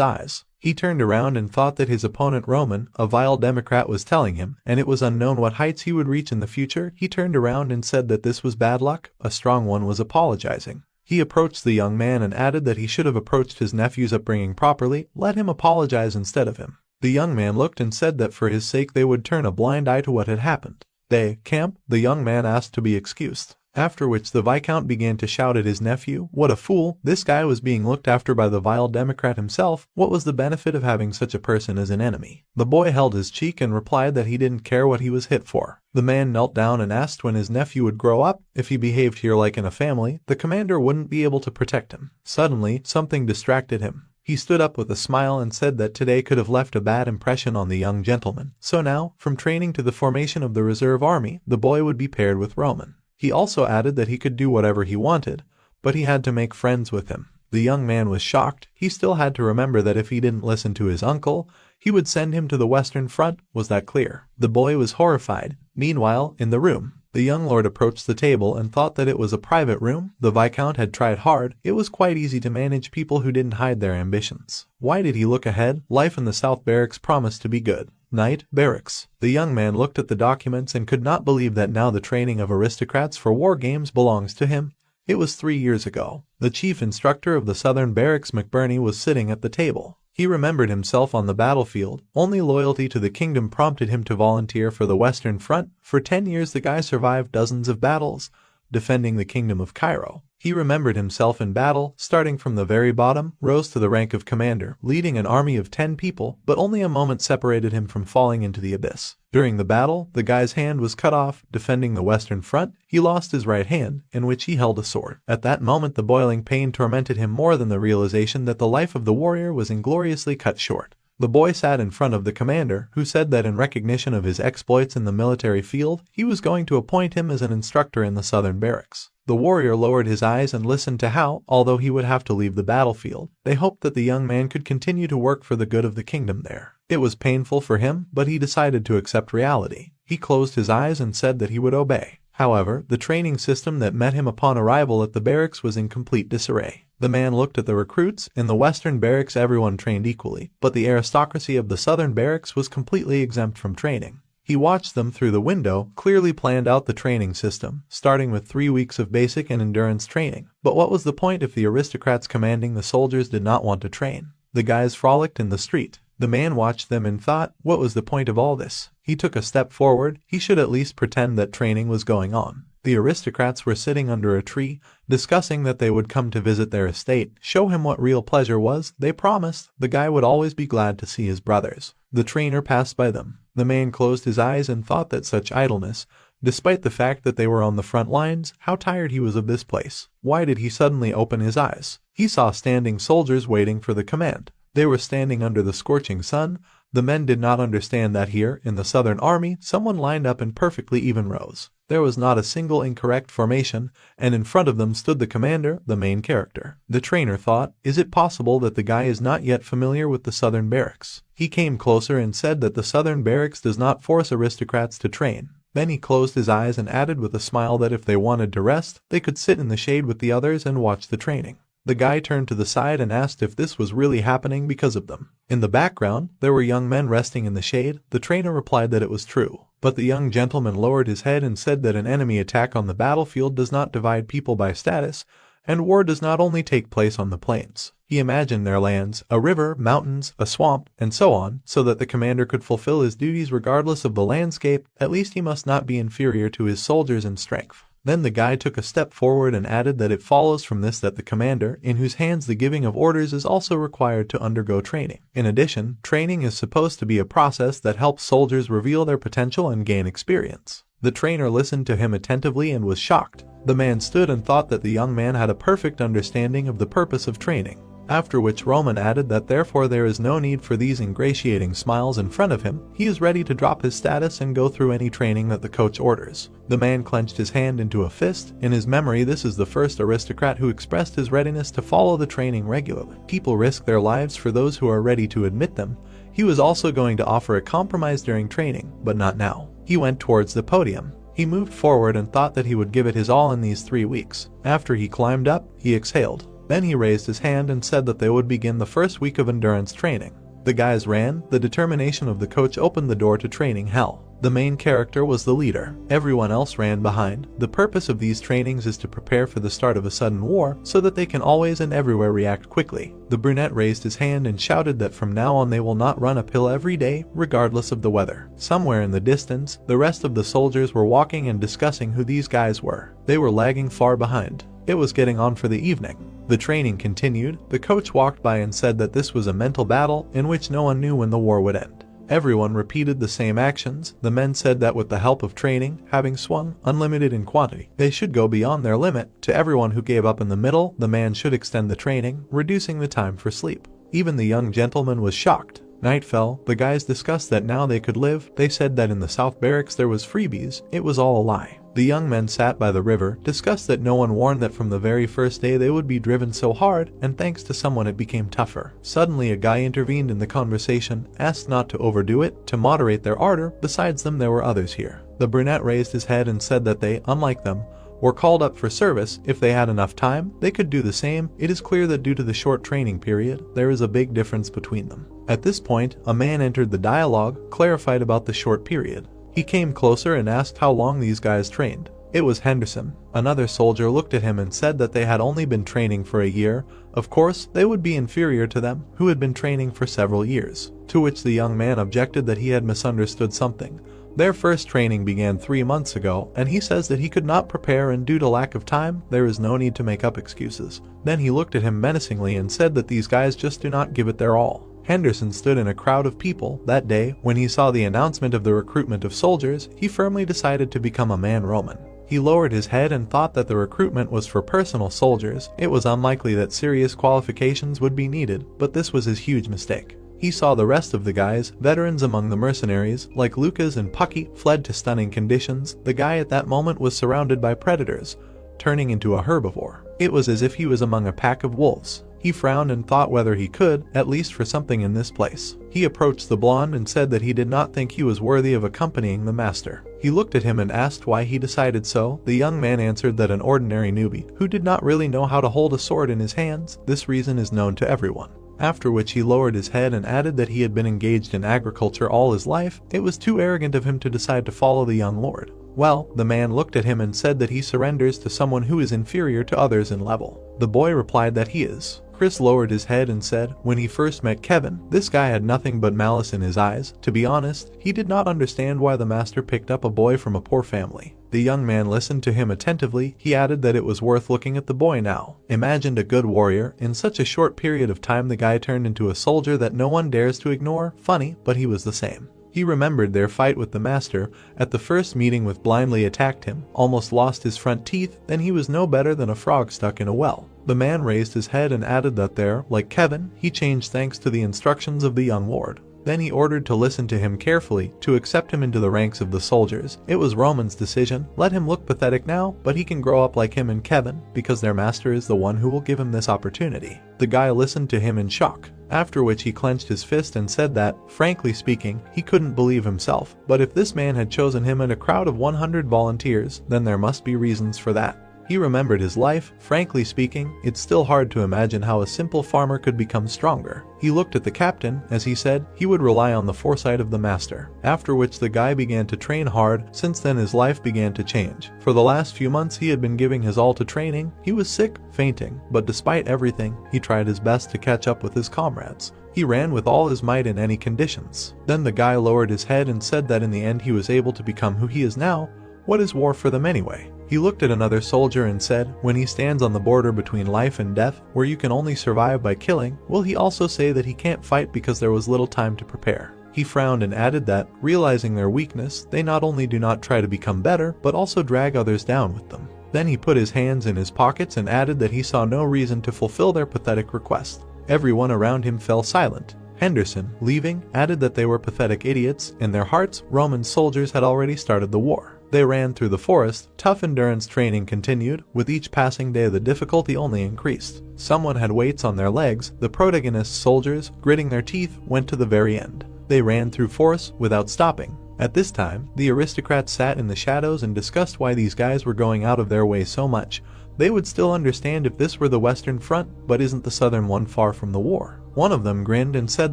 eyes. He turned around and thought that his opponent Roman, a vile Democrat, was telling him, and it was unknown what heights he would reach in the future. He turned around and said that this was bad luck. A strong one was apologizing. He approached the young man and added that he should have approached his nephew's upbringing properly. Let him apologize instead of him. The young man looked and said that for his sake they would turn a blind eye to what had happened. They, camp, the young man asked to be excused. After which the Viscount began to shout at his nephew, what a fool, this guy was being looked after by the vile Democrat himself. What was the benefit of having such a person as an enemy? The boy held his cheek and replied that he didn't care what he was hit for. The man knelt down and asked when his nephew would grow up. If he behaved here like in a family, the commander wouldn't be able to protect him. Suddenly, something distracted him. He stood up with a smile and said that today could have left a bad impression on the young gentleman. So now, from training to the formation of the reserve army, the boy would be paired with Roman. He also added that he could do whatever he wanted, but he had to make friends with him. The young man was shocked. He still had to remember that if he didn't listen to his uncle, he would send him to the Western Front. Was that clear? The boy was horrified. Meanwhile, in the room, the young lord approached the table and thought that it was a private room. The Viscount had tried hard. It was quite easy to manage people who didn't hide their ambitions. Why did he look ahead? Life in the South Barracks promised to be good. Night, barracks. The young man looked at the documents and could not believe that now the training of aristocrats for war games belongs to him. It was 3 years ago. The chief instructor of the Southern Barracks, McBurney, was sitting at the table. He remembered himself on the battlefield. Only loyalty to the kingdom prompted him to volunteer for the Western Front. For 10 years the guy survived dozens of battles, defending the kingdom of Cairo. He remembered himself in battle, starting from the very bottom, rose to the rank of commander, leading an army of 10 people, but only a moment separated him from falling into the abyss. During the battle, the guy's hand was cut off. Defending the Western Front, he lost his right hand, in which he held a sword. At that moment the boiling pain tormented him more than the realization that the life of the warrior was ingloriously cut short. The boy sat in front of the commander, who said that in recognition of his exploits in the military field, he was going to appoint him as an instructor in the Southern Barracks. The warrior lowered his eyes and listened to how, although he would have to leave the battlefield, they hoped that the young man could continue to work for the good of the kingdom there. It was painful for him, but he decided to accept reality. He closed his eyes and said that he would obey. However, the training system that met him upon arrival at the barracks was in complete disarray. The man looked at the recruits. In the Western Barracks everyone trained equally, but the aristocracy of the Southern Barracks was completely exempt from training. He watched them through the window, clearly planned out the training system, starting with 3 weeks of basic and endurance training. But what was the point if the aristocrats commanding the soldiers did not want to train? The guys frolicked in the street. The man watched them and thought, what was the point of all this? He took a step forward. He should at least pretend that training was going on. The aristocrats were sitting under a tree, discussing that they would come to visit their estate, show him what real pleasure was. They promised the guy would always be glad to see his brothers. The trainer passed by them. The man closed his eyes and thought that such idleness, despite the fact that they were on the front lines, how tired he was of this place. Why did he suddenly open his eyes? He saw standing soldiers waiting for the command. They were standing under the scorching sun. The men did not understand that here, in the Southern Army, someone lined up in perfectly even rows. There was not a single incorrect formation, and in front of them stood the commander, the main character. The trainer thought, is it possible that the guy is not yet familiar with the southern barracks? He came closer and said that the southern barracks does not force aristocrats to train. Then he closed his eyes and added with a smile that if they wanted to rest, they could sit in the shade with the others and watch the training. The guy turned to the side and asked if this was really happening because of them. In the background, there were young men resting in the shade. The trainer replied that it was true. But the young gentleman lowered his head and said that an enemy attack on the battlefield does not divide people by status, and war does not only take place on the plains. He imagined their lands, a river, mountains, a swamp, and so on, so that the commander could fulfill his duties regardless of the landscape. At least he must not be inferior to his soldiers in strength. Then the guy took a step forward and added that it follows from this that the commander, in whose hands the giving of orders is also required to undergo training. In addition, training is supposed to be a process that helps soldiers reveal their potential and gain experience. The trainer listened to him attentively and was shocked. The man stood and thought that the young man had a perfect understanding of the purpose of training. After which Roman added that therefore there is no need for these ingratiating smiles in front of him. He is ready to drop his status and go through any training that the coach orders. The man clenched his hand into a fist. In his memory, this is the first aristocrat who expressed his readiness to follow the training regularly. People risk their lives for those who are ready to admit them. He was also going to offer a compromise during training, but not now. He went towards the podium. He moved forward and thought that he would give it his all in these 3 weeks. After he climbed up, he exhaled. Then he raised his hand and said that they would begin the first week of endurance training. The guys ran. The determination of the coach opened the door to training hell. The main character was the leader. Everyone else ran behind. The purpose of these trainings is to prepare for the start of a sudden war so that they can always and everywhere react quickly. The brunette raised his hand and shouted that from now on they will not run uphill every day, regardless of the weather. Somewhere in the distance, the rest of the soldiers were walking and discussing who these guys were. They were lagging far behind. It was getting on for the evening. The training continued. The coach walked by and said that this was a mental battle in which no one knew when the war would end. Everyone repeated the same actions. The men said that with the help of training, having swung unlimited in quantity, they should go beyond their limit. To everyone who gave up in the middle, the man should extend the training, reducing the time for sleep. Even the young gentleman was shocked. Night fell. The guys discussed that now they could live. They said that in the South Barracks there was freebies. It was all a lie. The young men sat by the river, discussed that no one warned that from the very first day they would be driven so hard, and thanks to someone it became tougher. Suddenly a guy intervened in the conversation, asked not to overdo it, to moderate their ardor. Besides them there were others here. The brunette raised his head and said that they, unlike them, were called up for service. If they had enough time, they could do the same. It is clear that due to the short training period, there is a big difference between them. At this point, a man entered the dialogue, clarified about the short period. He came closer and asked how long these guys trained. It was Henderson. Another soldier looked at him and said that they had only been training for a year. Of course, they would be inferior to them, who had been training for several years. To which the young man objected that he had misunderstood something. Their first training began 3 months ago, and he says that he could not prepare, and due to lack of time, there is no need to make up excuses. Then he looked at him menacingly and said that these guys just do not give it their all. Henderson stood in a crowd of people. That day, when he saw the announcement of the recruitment of soldiers, he firmly decided to become a man Roman. He lowered his head and thought that the recruitment was for personal soldiers. It was unlikely that serious qualifications would be needed, but this was his huge mistake. He saw the rest of the guys, veterans among the mercenaries, like Lucas and Pucky, fled to stunning conditions. The guy at that moment was surrounded by predators, turning into a herbivore. It was as if he was among a pack of wolves. He frowned and thought whether he could, at least for something in this place. He approached the blonde and said that he did not think he was worthy of accompanying the master. He looked at him and asked why he decided so. The young man answered that an ordinary newbie, who did not really know how to hold a sword in his hands, this reason is known to everyone. After which he lowered his head and added that he had been engaged in agriculture all his life. It was too arrogant of him to decide to follow the young lord. Well, the man looked at him and said that he surrenders to someone who is inferior to others in level. The boy replied that he is. Chris lowered his head and said, when he first met Kevin, this guy had nothing but malice in his eyes. To be honest, he did not understand why the master picked up a boy from a poor family. The young man listened to him attentively. He added that it was worth looking at the boy now. Imagined a good warrior. In such a short period of time the guy turned into a soldier that no one dares to ignore. Funny, but he was the same. He remembered their fight with the master. At the first meeting with blindly attacked him, almost lost his front teeth, then he was no better than a frog stuck in a well. The man raised his head and added that there, like Kevin, he changed thanks to the instructions of the young lord. Then he ordered to listen to him carefully, to accept him into the ranks of the soldiers. It was Roman's decision. Let him look pathetic now, but he can grow up like him and Kevin, because their master is the one who will give him this opportunity. The guy listened to him in shock, after which he clenched his fist and said that, frankly speaking, he couldn't believe himself. But if this man had chosen him in a crowd of 100 volunteers, then there must be reasons for that. He remembered his life. Frankly speaking, it's still hard to imagine how a simple farmer could become stronger. He looked at the captain, as he said he would rely on the foresight of the master. After which the guy began to train hard. Since then his life began to change. For the last few months he had been giving his all to training. He was sick, fainting, but despite everything, he tried his best to catch up with his comrades. He ran with all his might in any conditions. Then the guy lowered his head and said that in the end he was able to become who he is now. What is war for them anyway? He looked at another soldier and said, when he stands on the border between life and death, where you can only survive by killing, will he also say that he can't fight because there was little time to prepare? He frowned and added that, realizing their weakness, they not only do not try to become better, but also drag others down with them. Then he put his hands in his pockets and added that he saw no reason to fulfill their pathetic request. Everyone around him fell silent. Henderson, leaving, added that they were pathetic idiots. In their hearts, Roman soldiers had already started the war. They ran through the forest. Tough endurance training continued. With each passing day the difficulty only increased. Someone had weights on their legs. The protagonist soldiers, gritting their teeth, went to the very end. They ran through force without stopping. At this time, the aristocrats sat in the shadows and discussed why these guys were going out of their way so much. They would still understand if this were the Western Front, but isn't the Southern one far from the war? One of them grinned and said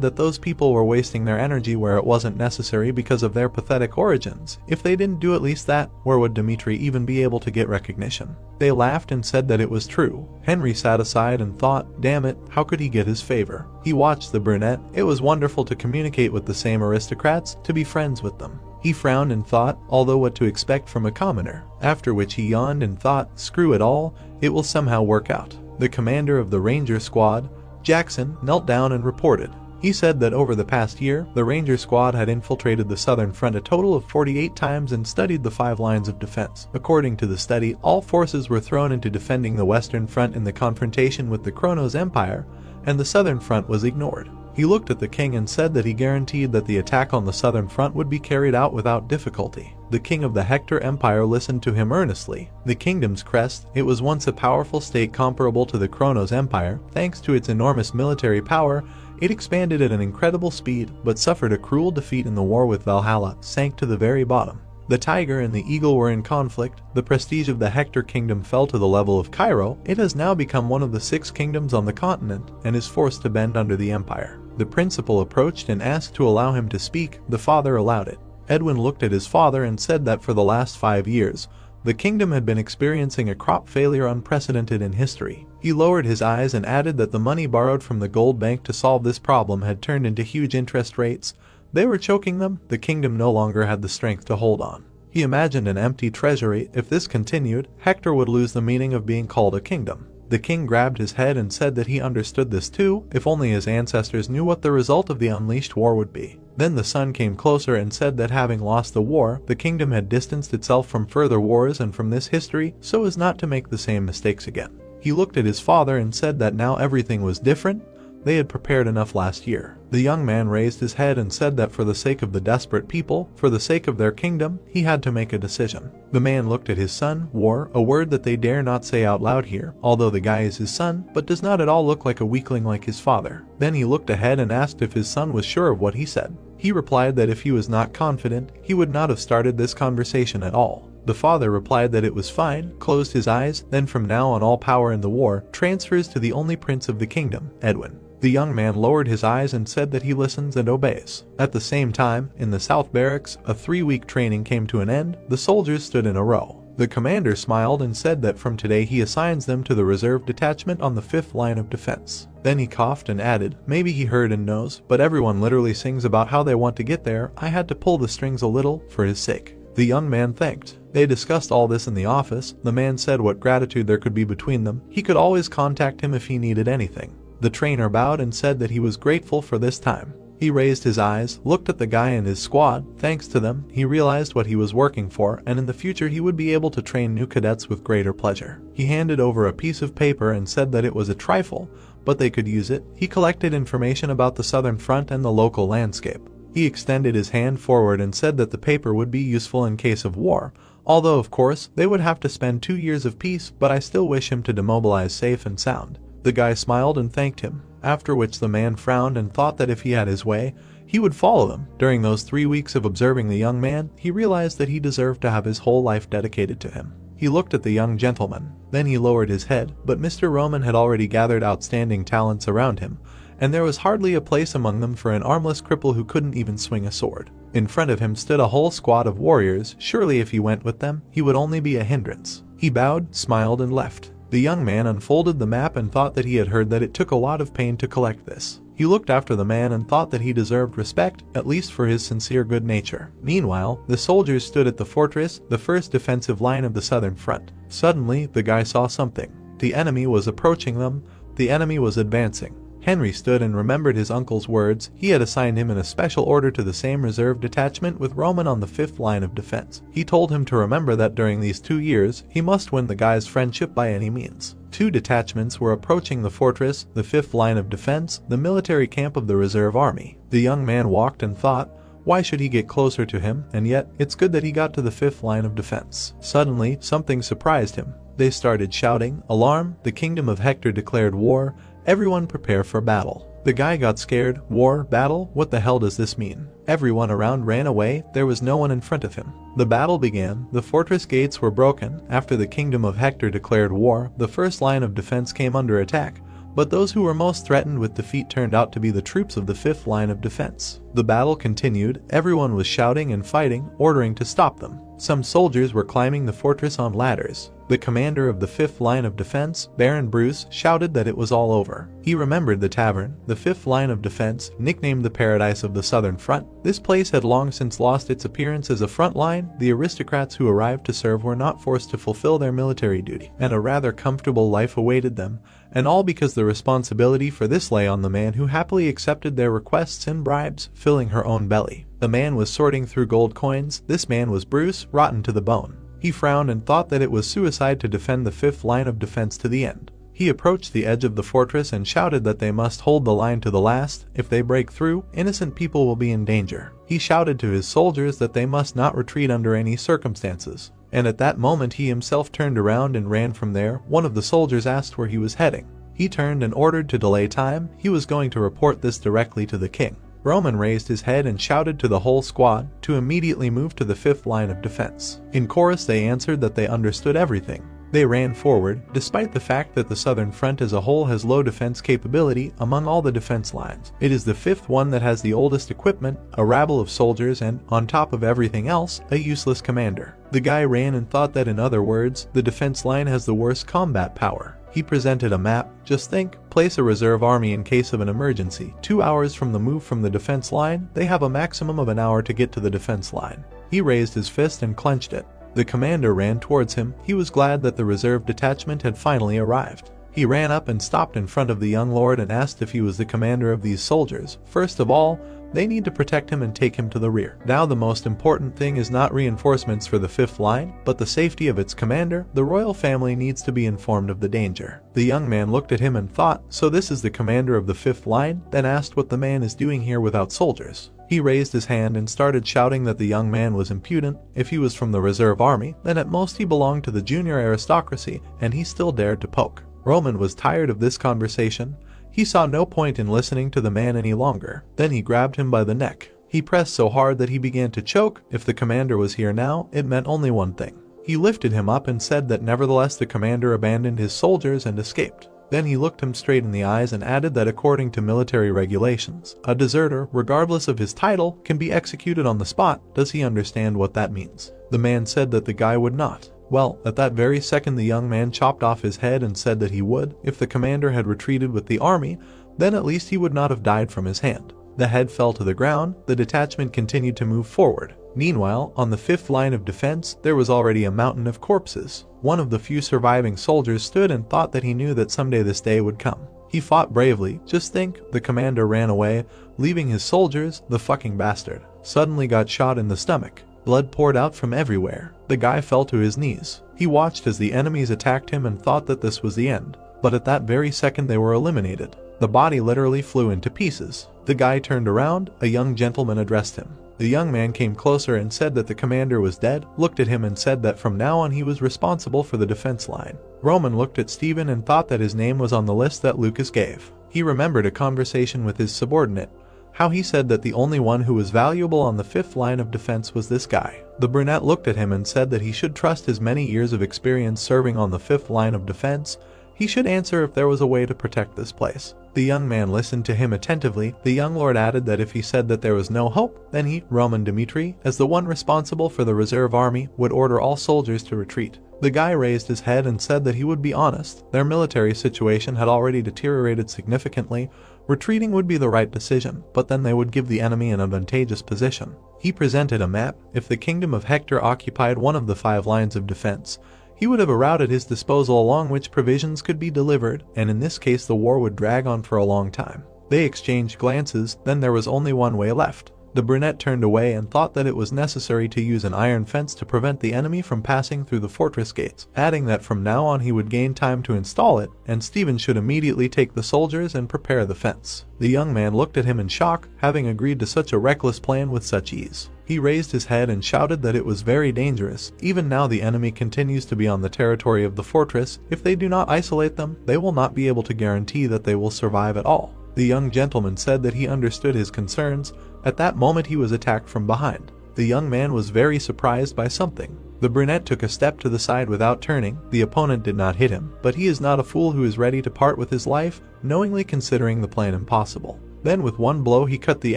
that those people were wasting their energy where it wasn't necessary because of their pathetic origins. If they didn't do at least that, where would Dmitri even be able to get recognition? They laughed and said that it was true. Henry sat aside and thought, damn it, how could he get his favor? He watched the brunette. It was wonderful to communicate with the same aristocrats, to be friends with them. He frowned and thought, although what to expect from a commoner. After which he yawned and thought, screw it all, it will somehow work out. The commander of the Ranger Squad, Jackson, knelt down and reported. He said that over the past year, the Ranger Squad had infiltrated the Southern Front a total of 48 times and studied the 5 lines of defense. According to the study, all forces were thrown into defending the Western Front in the confrontation with the Kronos Empire, and the Southern Front was ignored. He looked at the king and said that he guaranteed that the attack on the Southern Front would be carried out without difficulty. The king of the Hector Empire listened to him earnestly. The kingdom's crest, it was once a powerful state comparable to the Kronos Empire. Thanks to its enormous military power, it expanded at an incredible speed, but suffered a cruel defeat in the war with Valhalla, sank to the very bottom. The tiger and the eagle were in conflict. The prestige of the Hector kingdom fell to the level of Cairo. It has now become one of the 6 kingdoms on the continent, and is forced to bend under the empire. The principal approached and asked to allow him to speak. The father allowed it. Edwin looked at his father and said that for the last 5 years, the kingdom had been experiencing a crop failure unprecedented in history. He lowered his eyes and added that the money borrowed from the gold bank to solve this problem had turned into huge interest rates. They were choking them. The kingdom no longer had the strength to hold on. He imagined an empty treasury. If this continued, Hector would lose the meaning of being called a kingdom. The king grabbed his head and said that he understood this too, if only his ancestors knew what the result of the unleashed war would be. Then the son came closer and said that having lost the war, the kingdom had distanced itself from further wars and from this history so as not to make the same mistakes again. He looked at his father and said that now everything was different. They had prepared enough last year. The young man raised his head and said that for the sake of the desperate people, for the sake of their kingdom, he had to make a decision. The man looked at his son, war, a word that they dare not say out loud here, although the guy is his son, but does not at all look like a weakling like his father. Then he looked ahead and asked if his son was sure of what he said. He replied that if he was not confident, he would not have started this conversation at all. The father replied that it was fine, closed his eyes, then from now on all power in the war transfers to the only prince of the kingdom, Edwin. The young man lowered his eyes and said that he listens and obeys. At the same time, in the South Barracks, a 3-week training came to an end. The soldiers stood in a row. The commander smiled and said that from today he assigns them to the reserve detachment on the 5th line of defense. Then he coughed and added, maybe he heard and knows, but everyone literally sings about how they want to get there. I had to pull the strings a little, for his sake. The young man thanked. They discussed all this in the office. The man said what gratitude there could be between them. He could always contact him if he needed anything. The trainer bowed and said that he was grateful for this time. He raised his eyes, looked at the guy and his squad. Thanks to them, he realized what he was working for, and in the future he would be able to train new cadets with greater pleasure. He handed over a piece of paper and said that it was a trifle, but they could use it. He collected information about the southern front and the local landscape. He extended his hand forward and said that the paper would be useful in case of war, although of course they would have to spend 2 years of peace, but I still wish him to demobilize safe and sound. The guy smiled and thanked him, after which the man frowned and thought that if he had his way, he would follow them. During those 3 weeks of observing the young man, he realized that he deserved to have his whole life dedicated to him. He looked at the young gentleman, then he lowered his head, but Mr. Roman had already gathered outstanding talents around him, and there was hardly a place among them for an armless cripple who couldn't even swing a sword. In front of him stood a whole squad of warriors. Surely if he went with them, he would only be a hindrance. He bowed, smiled, and left. The young man unfolded the map and thought that he had heard that it took a lot of pain to collect this. He looked after the man and thought that he deserved respect, at least for his sincere good nature. Meanwhile, the soldiers stood at the fortress, the first defensive line of the southern front. Suddenly, the guy saw something. The enemy was approaching them. The enemy was advancing. Henry stood and remembered his uncle's words. He had assigned him in a special order to the same reserve detachment with Roman on the 5th line of defense. He told him to remember that during these 2 years, he must win the guy's friendship by any means. 2 detachments were approaching the fortress, the 5th line of defense, the military camp of the reserve army. The young man walked and thought, why should he get closer to him? And yet, it's good that he got to the 5th line of defense. Suddenly, something surprised him. They started shouting, "Alarm! The kingdom of Hector declared war! Everyone prepare for battle." The guy got scared. War? Battle? What the hell does this mean? Everyone around ran away. There was no one in front of him. The battle began. The fortress gates were broken. After the kingdom of Hector declared war, the first line of defense came under attack. But those who were most threatened with defeat turned out to be the troops of the 5th line of defense. The battle continued. Everyone was shouting and fighting, ordering to stop them. Some soldiers were climbing the fortress on ladders. The commander of the 5th line of defense, Baron Bruce, shouted that it was all over. He remembered the tavern, the 5th line of defense, nicknamed the Paradise of the Southern Front. This place had long since lost its appearance as a front line. The aristocrats who arrived to serve were not forced to fulfill their military duty, and a rather comfortable life awaited them, and all because the responsibility for this lay on the man who happily accepted their requests and bribes, filling her own belly. The man was sorting through gold coins. This man was Bruce, rotten to the bone. He frowned and thought that it was suicide to defend the 5th line of defense to the end. He approached the edge of the fortress and shouted that they must hold the line to the last. If they break through, innocent people will be in danger. He shouted to his soldiers that they must not retreat under any circumstances. And at that moment he himself turned around and ran from there. One of the soldiers asked where he was heading. He turned and ordered to delay time. He was going to report this directly to the king. Roman raised his head and shouted to the whole squad to immediately move to the 5th line of defense. In chorus they answered that they understood everything. They ran forward, despite the fact that the southern front as a whole has low defense capability among all the defense lines. It is the 5th one that has the oldest equipment, a rabble of soldiers, and, on top of everything else, a useless commander. The guy ran and thought that, in other words, the defense line has the worst combat power. He presented a map. Just think, place a reserve army in case of an emergency. 2 hours from the move from the defense line, they have a maximum of an hour to get to the defense line. He raised his fist and clenched it. The commander ran towards him. He was glad that the reserve detachment had finally arrived. He ran up and stopped in front of the young lord and asked if he was the commander of these soldiers. First of all, they need to protect him and take him to the rear. Now the most important thing is not reinforcements for the 5th line, but the safety of its commander. The royal family needs to be informed of the danger. The young man looked at him and thought, so this is the commander of the 5th line, then asked what the man is doing here without soldiers. He raised his hand and started shouting that the young man was impudent. If he was from the reserve army, then at most he belonged to the junior aristocracy, and he still dared to poke. Roman was tired of this conversation. He saw no point in listening to the man any longer. Then he grabbed him by the neck. He pressed so hard that he began to choke. If the commander was here now, it meant only one thing. He lifted him up and said that nevertheless the commander abandoned his soldiers and escaped. Then he looked him straight in the eyes and added that according to military regulations, a deserter, regardless of his title, can be executed on the spot. Does he understand what that means? The man said that the guy would not. Well, at that very second the young man chopped off his head and said that he would. If the commander had retreated with the army, then at least he would not have died from his hand. The head fell to the ground. The detachment continued to move forward. Meanwhile, on the 5th line of defense, there was already a mountain of corpses. One of the few surviving soldiers stood and thought that he knew that someday this day would come. He fought bravely. Just think, the commander ran away, leaving his soldiers. The fucking bastard suddenly got shot in the stomach. Blood poured out from everywhere. The guy fell to his knees. He watched as the enemies attacked him and thought that this was the end. but at that very second they were eliminated. The body literally flew into pieces. The guy turned around, a young gentleman addressed him. The young man came closer and said that the commander was dead, looked at him and said that from now on he was responsible for the defense line. Roman looked at Stephen and thought that his name was on the list that Lucas gave. He remembered a conversation with his subordinate, how he said that the only one who was valuable on the 5th line of defense was this guy. The brunette looked at him and said that he should trust his many years of experience serving on the 5th line of defense. He should answer if there was a way to protect this place. The young man listened to him attentively. The young lord added that if he said that there was no hope, then he, Roman Dmitri, as the one responsible for the reserve army, would order all soldiers to retreat. The guy raised his head and said that he would be honest. Their military situation had already deteriorated significantly. Retreating would be the right decision, but then they would give the enemy an advantageous position. He presented a map. If the kingdom of Hector occupied one of the 5 lines of defense, he would have a route at his disposal along which provisions could be delivered, and in this case the war would drag on for a long time. They exchanged glances, then there was only one way left. The brunette turned away and thought that it was necessary to use an iron fence to prevent the enemy from passing through the fortress gates, adding that from now on he would gain time to install it, and Stephen should immediately take the soldiers and prepare the fence. The young man looked at him in shock, having agreed to such a reckless plan with such ease. He raised his head and shouted that it was very dangerous. Even now the enemy continues to be on the territory of the fortress. If they do not isolate them, they will not be able to guarantee that they will survive at all. The young gentleman said that he understood his concerns. At that moment he was attacked from behind. The young man was very surprised by something. The brunette took a step to the side without turning. The opponent did not hit him, but he is not a fool who is ready to part with his life, knowingly considering the plan impossible. Then with one blow he cut the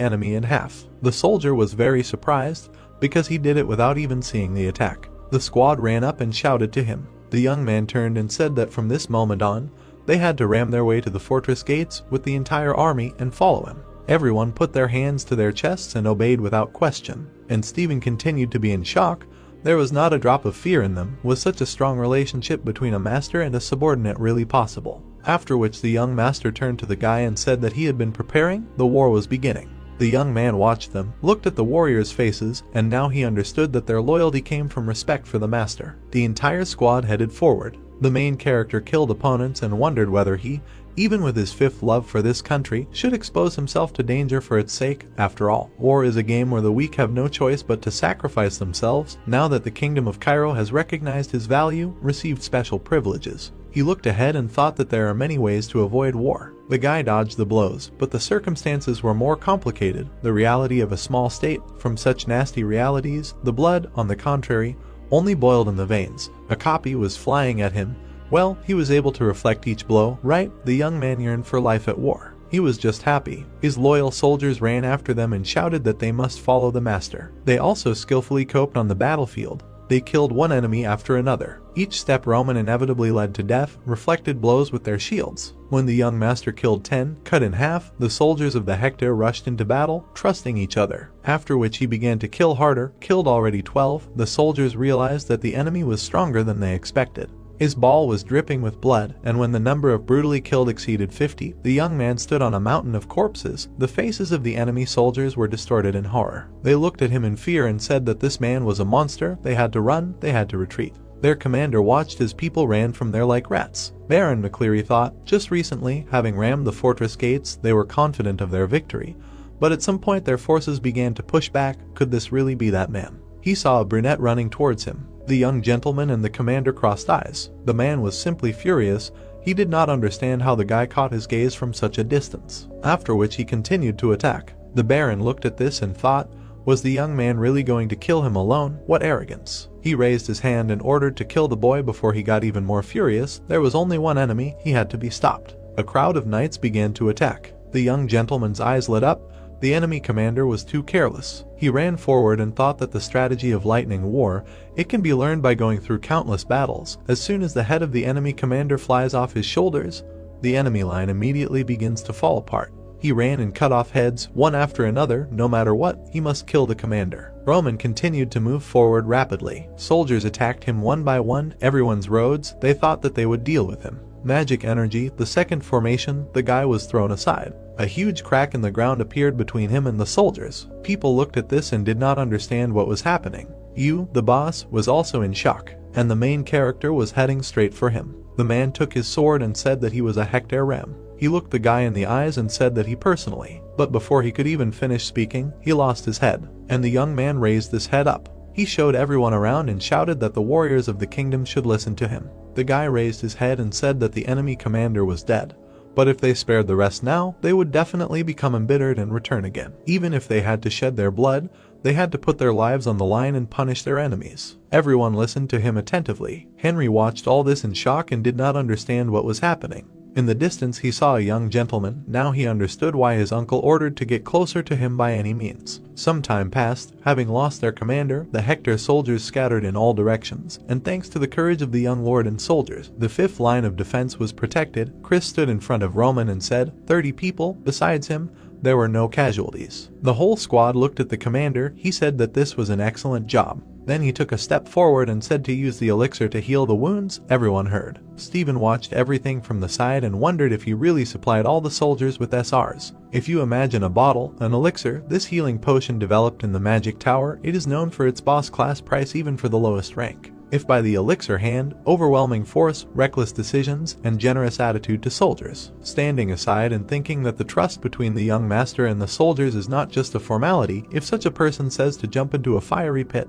enemy in half. The soldier was very surprised, because he did it without even seeing the attack. The squad ran up and shouted to him. The young man turned and said that from this moment on, they had to ram their way to the fortress gates with the entire army and follow him. Everyone put their hands to their chests and obeyed without question, and Stephen continued to be in shock. There was not a drop of fear in them. Was such a strong relationship between a master and a subordinate really possible? After which the young master turned to the guy and said that he had been preparing. The war was beginning. The young man watched them, looked at the warriors' faces, and now he understood that their loyalty came from respect for the master. The entire squad headed forward. The main character killed opponents and wondered whether he, even with his 5th love for this country, should expose himself to danger for its sake. After all, war is a game where the weak have no choice but to sacrifice themselves. Now that the kingdom of Cairo has recognized his value, received special privileges. He looked ahead and thought that there are many ways to avoid war. The guy dodged the blows, but the circumstances were more complicated. The reality of a small state, from such nasty realities, the blood, on the contrary, only boiled in the veins. A copy was flying at him. Well, he was able to reflect each blow, right? The young man yearned for life at war. He was just happy. His loyal soldiers ran after them and shouted that they must follow the master. They also skillfully coped on the battlefield. They killed one enemy after another. Each step Roman inevitably led to death, reflected blows with their shields. When the young master killed 10, cut in half, the soldiers of the Hector rushed into battle, trusting each other. After which he began to kill harder, killed already 12. The soldiers realized that the enemy was stronger than they expected. His ball was dripping with blood, and when the number of brutally killed exceeded 50, the young man stood on a mountain of corpses. The faces of the enemy soldiers were distorted in horror. They looked at him in fear and said that this man was a monster. They had to run, they had to retreat. Their commander watched as people ran from there like rats. Baron McCleary thought, just recently, having rammed the fortress gates, they were confident of their victory. But at some point their forces began to push back. Could this really be that man? He saw a brunette running towards him. The young gentleman and the commander crossed eyes. The man was simply furious. He did not understand how the guy caught his gaze from such a distance. After which he continued to attack. The Baron looked at this and thought, was the young man really going to kill him alone? What arrogance. He raised his hand and ordered to kill the boy before he got even more furious. There was only one enemy. He had to be stopped. A crowd of knights began to attack. The young gentleman's eyes lit up. The enemy commander was too careless. He ran forward and thought that the strategy of lightning war, it can be learned by going through countless battles. As soon as the head of the enemy commander flies off his shoulders, the enemy line immediately begins to fall apart. He ran and cut off heads, one after another. No matter what, he must kill the commander. Roman continued to move forward rapidly. Soldiers attacked him one by one, everyone's roads. They thought that they would deal with him. Magic energy, the second formation, the guy was thrown aside. A huge crack in the ground appeared between him and the soldiers. People looked at this and did not understand what was happening. You, the boss, was also in shock. and the main character was heading straight for him. The man took his sword and said that he was a Hector Rem. He looked the guy in the eyes and said that he personally, but before he could even finish speaking, he lost his head, and the young man raised his head up. He showed everyone around and shouted that the warriors of the kingdom should listen to him. The guy raised his head and said that the enemy commander was dead, but if they spared the rest now, they would definitely become embittered and return again. Even if they had to shed their blood, they had to put their lives on the line and punish their enemies. Everyone listened to him attentively. Henry watched all this in shock and did not understand what was happening. In the distance he saw a young gentleman. Now he understood why his uncle ordered to get closer to him by any means. Some time passed. Having lost their commander, the Hector soldiers scattered in all directions, and thanks to the courage of the young lord and soldiers, the fifth line of defense was protected. Chris stood in front of Roman and said, 30 people. Besides him, there were no casualties. The whole squad looked at the commander. He said that this was an excellent job. Then he took a step forward and said to use the elixir to heal the wounds. Everyone heard. Stephen watched everything from the side and wondered if he really supplied all the soldiers with SRs. If you imagine a bottle, an elixir, this healing potion developed in the magic tower, it is known for its boss class price even for the lowest rank. If by the elixir hand, overwhelming force, reckless decisions, and generous attitude to soldiers. Standing aside and thinking that the trust between the young master and the soldiers is not just a formality, if such a person says to jump into a fiery pit,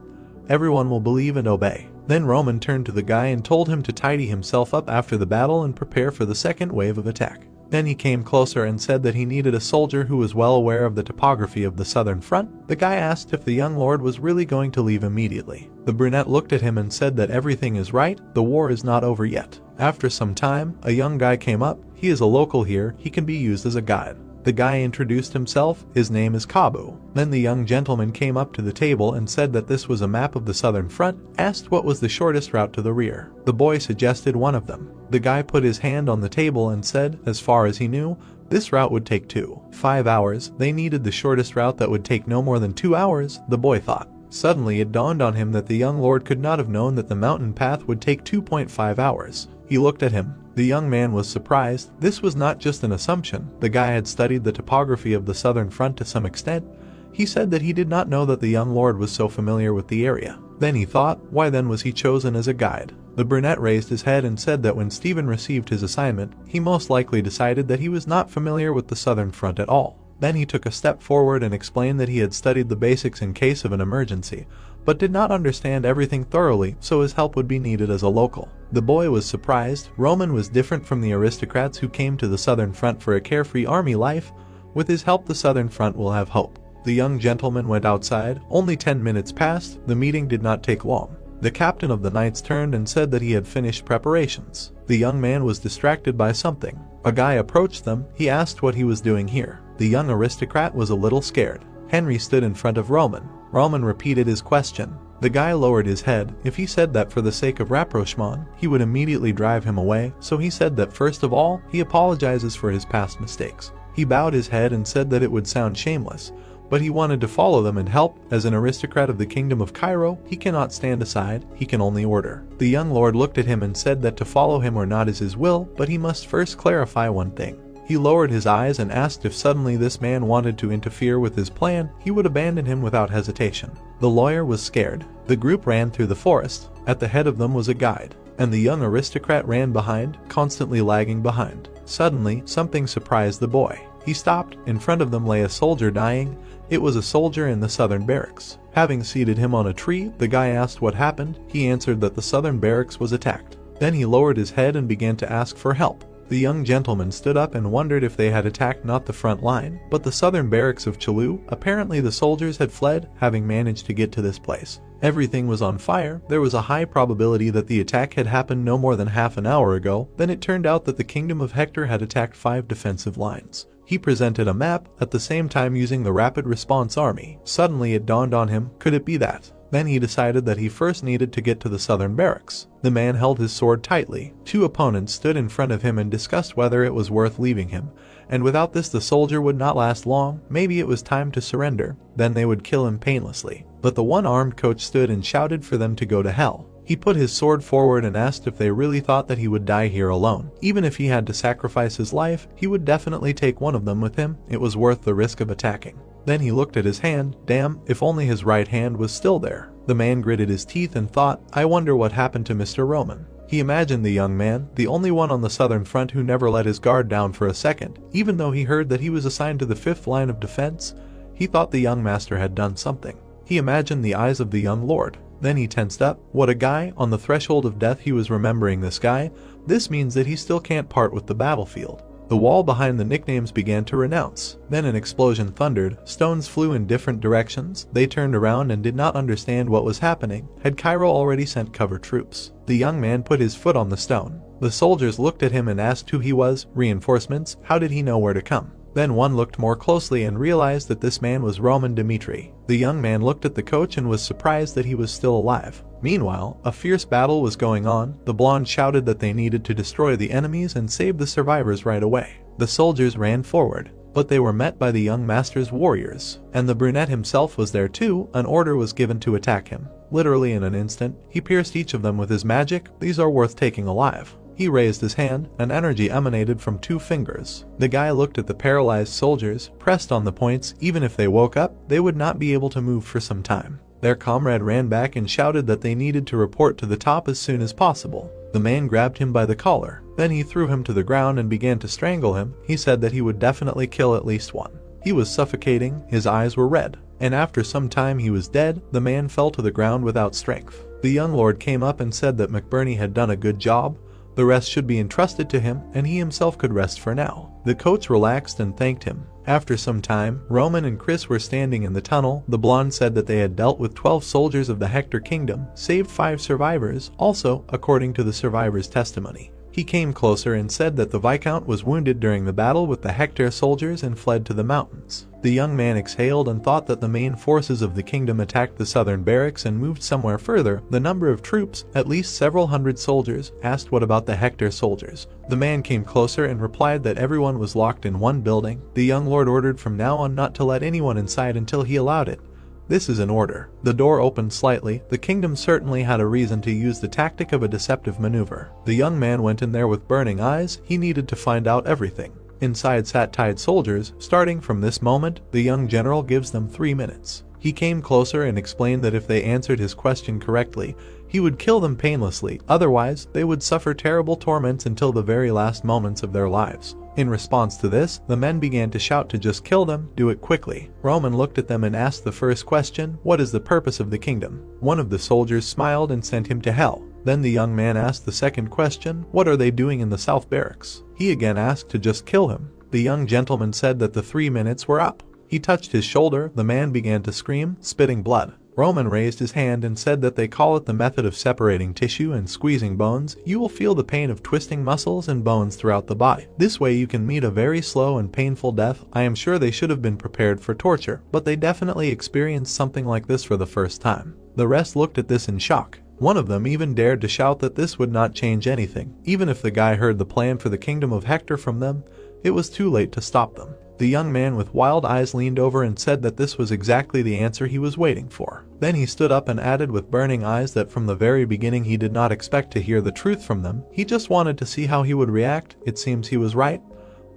everyone will believe and obey. Then Roman turned to the guy and told him to tidy himself up after the battle and prepare for the second wave of attack. Then he came closer and said that he needed a soldier who was well aware of the topography of the southern front. The guy asked if the young lord was really going to leave immediately. The brunette looked at him and said that everything is right, the war is not over yet. After some time, a young guy came up. He is a local here, he can be used as a guide. The guy introduced himself. His name is Kabu. Then the young gentleman came up to the table and said that this was a map of the southern front, asked what was the shortest route to the rear. The boy suggested one of them. The guy put his hand on the table and said, as far as he knew, this route would take 5 hours. They needed the shortest route that would take no more than 2 hours, the boy thought. Suddenly it dawned on him that the young lord could not have known that the mountain path would take 2.5 hours. He looked at him. The young man was surprised. This was not just an assumption. The guy had studied the topography of the southern front to some extent. He said that he did not know that the young lord was so familiar with the area. Then he thought, why then was he chosen as a guide? The brunette raised his head and said that when Stephen received his assignment, he most likely decided that he was not familiar with the southern front at all. Then he took a step forward and explained that he had studied the basics in case of an emergency, but did not understand everything thoroughly, so his help would be needed as a local. The boy was surprised. Roman was different from the aristocrats who came to the southern front for a carefree army life. With his help, the southern front will have hope. The young gentleman went outside. Only 10 minutes passed. The meeting did not take long. The captain of the knights turned and said that he had finished preparations. The young man was distracted by something. A guy approached them. He asked what he was doing here. The young aristocrat was a little scared. Henry stood in front of Roman. Roman repeated his question. The guy lowered his head. If he said that for the sake of rapprochement, he would immediately drive him away, so he said that first of all, he apologizes for his past mistakes. He bowed his head and said that it would sound shameless, but he wanted to follow them and help. As an aristocrat of the kingdom of Cairo, he cannot stand aside, he can only order. The young lord looked at him and said that to follow him or not is his will, but he must first clarify one thing. He lowered his eyes and asked if suddenly this man wanted to interfere with his plan, he would abandon him without hesitation. The lawyer was scared. The group ran through the forest. At the head of them was a guide, and the young aristocrat ran behind, constantly lagging behind. Suddenly, something surprised the boy. He stopped. In front of them lay a soldier dying. It was a soldier in the southern barracks. Having seated him on a tree, the guy asked what happened. He answered that the southern barracks was attacked. Then he lowered his head and began to ask for help. The young gentleman stood up and wondered if they had attacked not the front line, but the southern barracks of Chalu. Apparently the soldiers had fled, having managed to get to this place. Everything was on fire. There was a high probability that the attack had happened no more than half an hour ago. Then it turned out that the kingdom of Hector had attacked 5 defensive lines. He presented a map, at the same time using the rapid response army. Suddenly it dawned on him, could it be that? Then he decided that he first needed to get to the southern barracks. The man held his sword tightly. 2 opponents stood in front of him and discussed whether it was worth leaving him, and without this the soldier would not last long. Maybe it was time to surrender, then they would kill him painlessly. But the one-armed coach stood and shouted for them to go to hell. He put his sword forward and asked if they really thought that he would die here alone. Even if he had to sacrifice his life, he would definitely take one of them with him. It was worth the risk of attacking. Then he looked at his hand. Damn, if only his right hand was still there. The man gritted his teeth and thought, I wonder what happened to Mr. Roman. He imagined the young man, the only one on the southern front who never let his guard down for a second, even though he heard that he was assigned to the 5th line of defense. He thought the young master had done something. He imagined the eyes of the young lord. Then he tensed up. What a guy, on the threshold of death he was remembering this guy. This means that he still can't part with the battlefield. The wall behind the nicknames began to renounce. Then an explosion thundered. Stones flew in different directions. They turned around and did not understand what was happening. Had Cairo already sent cover troops? The young man put his foot on the stone. The soldiers looked at him and asked who he was. Reinforcements? How did he know where to come? Then one looked more closely and realized that this man was Roman Dmitri. The young man looked at the coach and was surprised that he was still alive. Meanwhile, a fierce battle was going on. The blonde shouted that they needed to destroy the enemies and save the survivors right away. The soldiers ran forward, but they were met by the young master's warriors. And the brunette himself was there too. An order was given to attack him. Literally in an instant, he pierced each of them with his magic. These are worth taking alive. He raised his hand, and energy emanated from 2 fingers. The guy looked at the paralyzed soldiers, pressed on the points. Even if they woke up, they would not be able to move for some time. Their comrade ran back and shouted that they needed to report to the top as soon as possible. The man grabbed him by the collar. Then he threw him to the ground and began to strangle him. He said that he would definitely kill at least one. He was suffocating, his eyes were red, and after some time he was dead. The man fell to the ground without strength. The young lord came up and said that McBurney had done a good job. The rest should be entrusted to him, and he himself could rest for now. The coach relaxed and thanked him. After some time, Roman and Chris were standing in the tunnel. The blonde said that they had dealt with 12 soldiers of the Hector kingdom, saved 5 survivors, also according to the survivors' testimony. He came closer and said that the Viscount was wounded during the battle with the Hector soldiers and fled to the mountains. The young man exhaled and thought that the main forces of the kingdom attacked the southern barracks and moved somewhere further. The number of troops, at least several hundred soldiers, asked what about the Hector soldiers. The man came closer and replied that everyone was locked in one building. The young lord ordered from now on not to let anyone inside until he allowed it. This is an order. The door opened slightly. The kingdom certainly had a reason to use the tactic of a deceptive maneuver. The young man went in there with burning eyes. He needed to find out everything. Inside sat tied soldiers. Starting from this moment, the young general gives them 3 minutes. He came closer and explained that if they answered his question correctly, he would kill them painlessly. Otherwise, they would suffer terrible torments until the very last moments of their lives. In response to this, the men began to shout to just kill them, do it quickly. Roman looked at them and asked the first question, what is the purpose of the kingdom? One of the soldiers smiled and sent him to hell. Then the young man asked the second question, what are they doing in the south barracks? He again asked to just kill him. The young gentleman said that the 3 minutes were up. He touched his shoulder. The man began to scream, spitting blood. Roman raised his hand and said that they call it the method of separating tissue and squeezing bones. You will feel the pain of twisting muscles and bones throughout the body. This way you can meet a very slow and painful death. I am sure they should have been prepared for torture, but they definitely experienced something like this for the first time. The rest looked at this in shock. One of them even dared to shout that this would not change anything. Even if the guy heard the plan for the kingdom of Hector from them, it was too late to stop them. The young man with wild eyes leaned over and said that this was exactly the answer he was waiting for. Then he stood up and added with burning eyes that from the very beginning he did not expect to hear the truth from them. He just wanted to see how he would react. It seems he was right.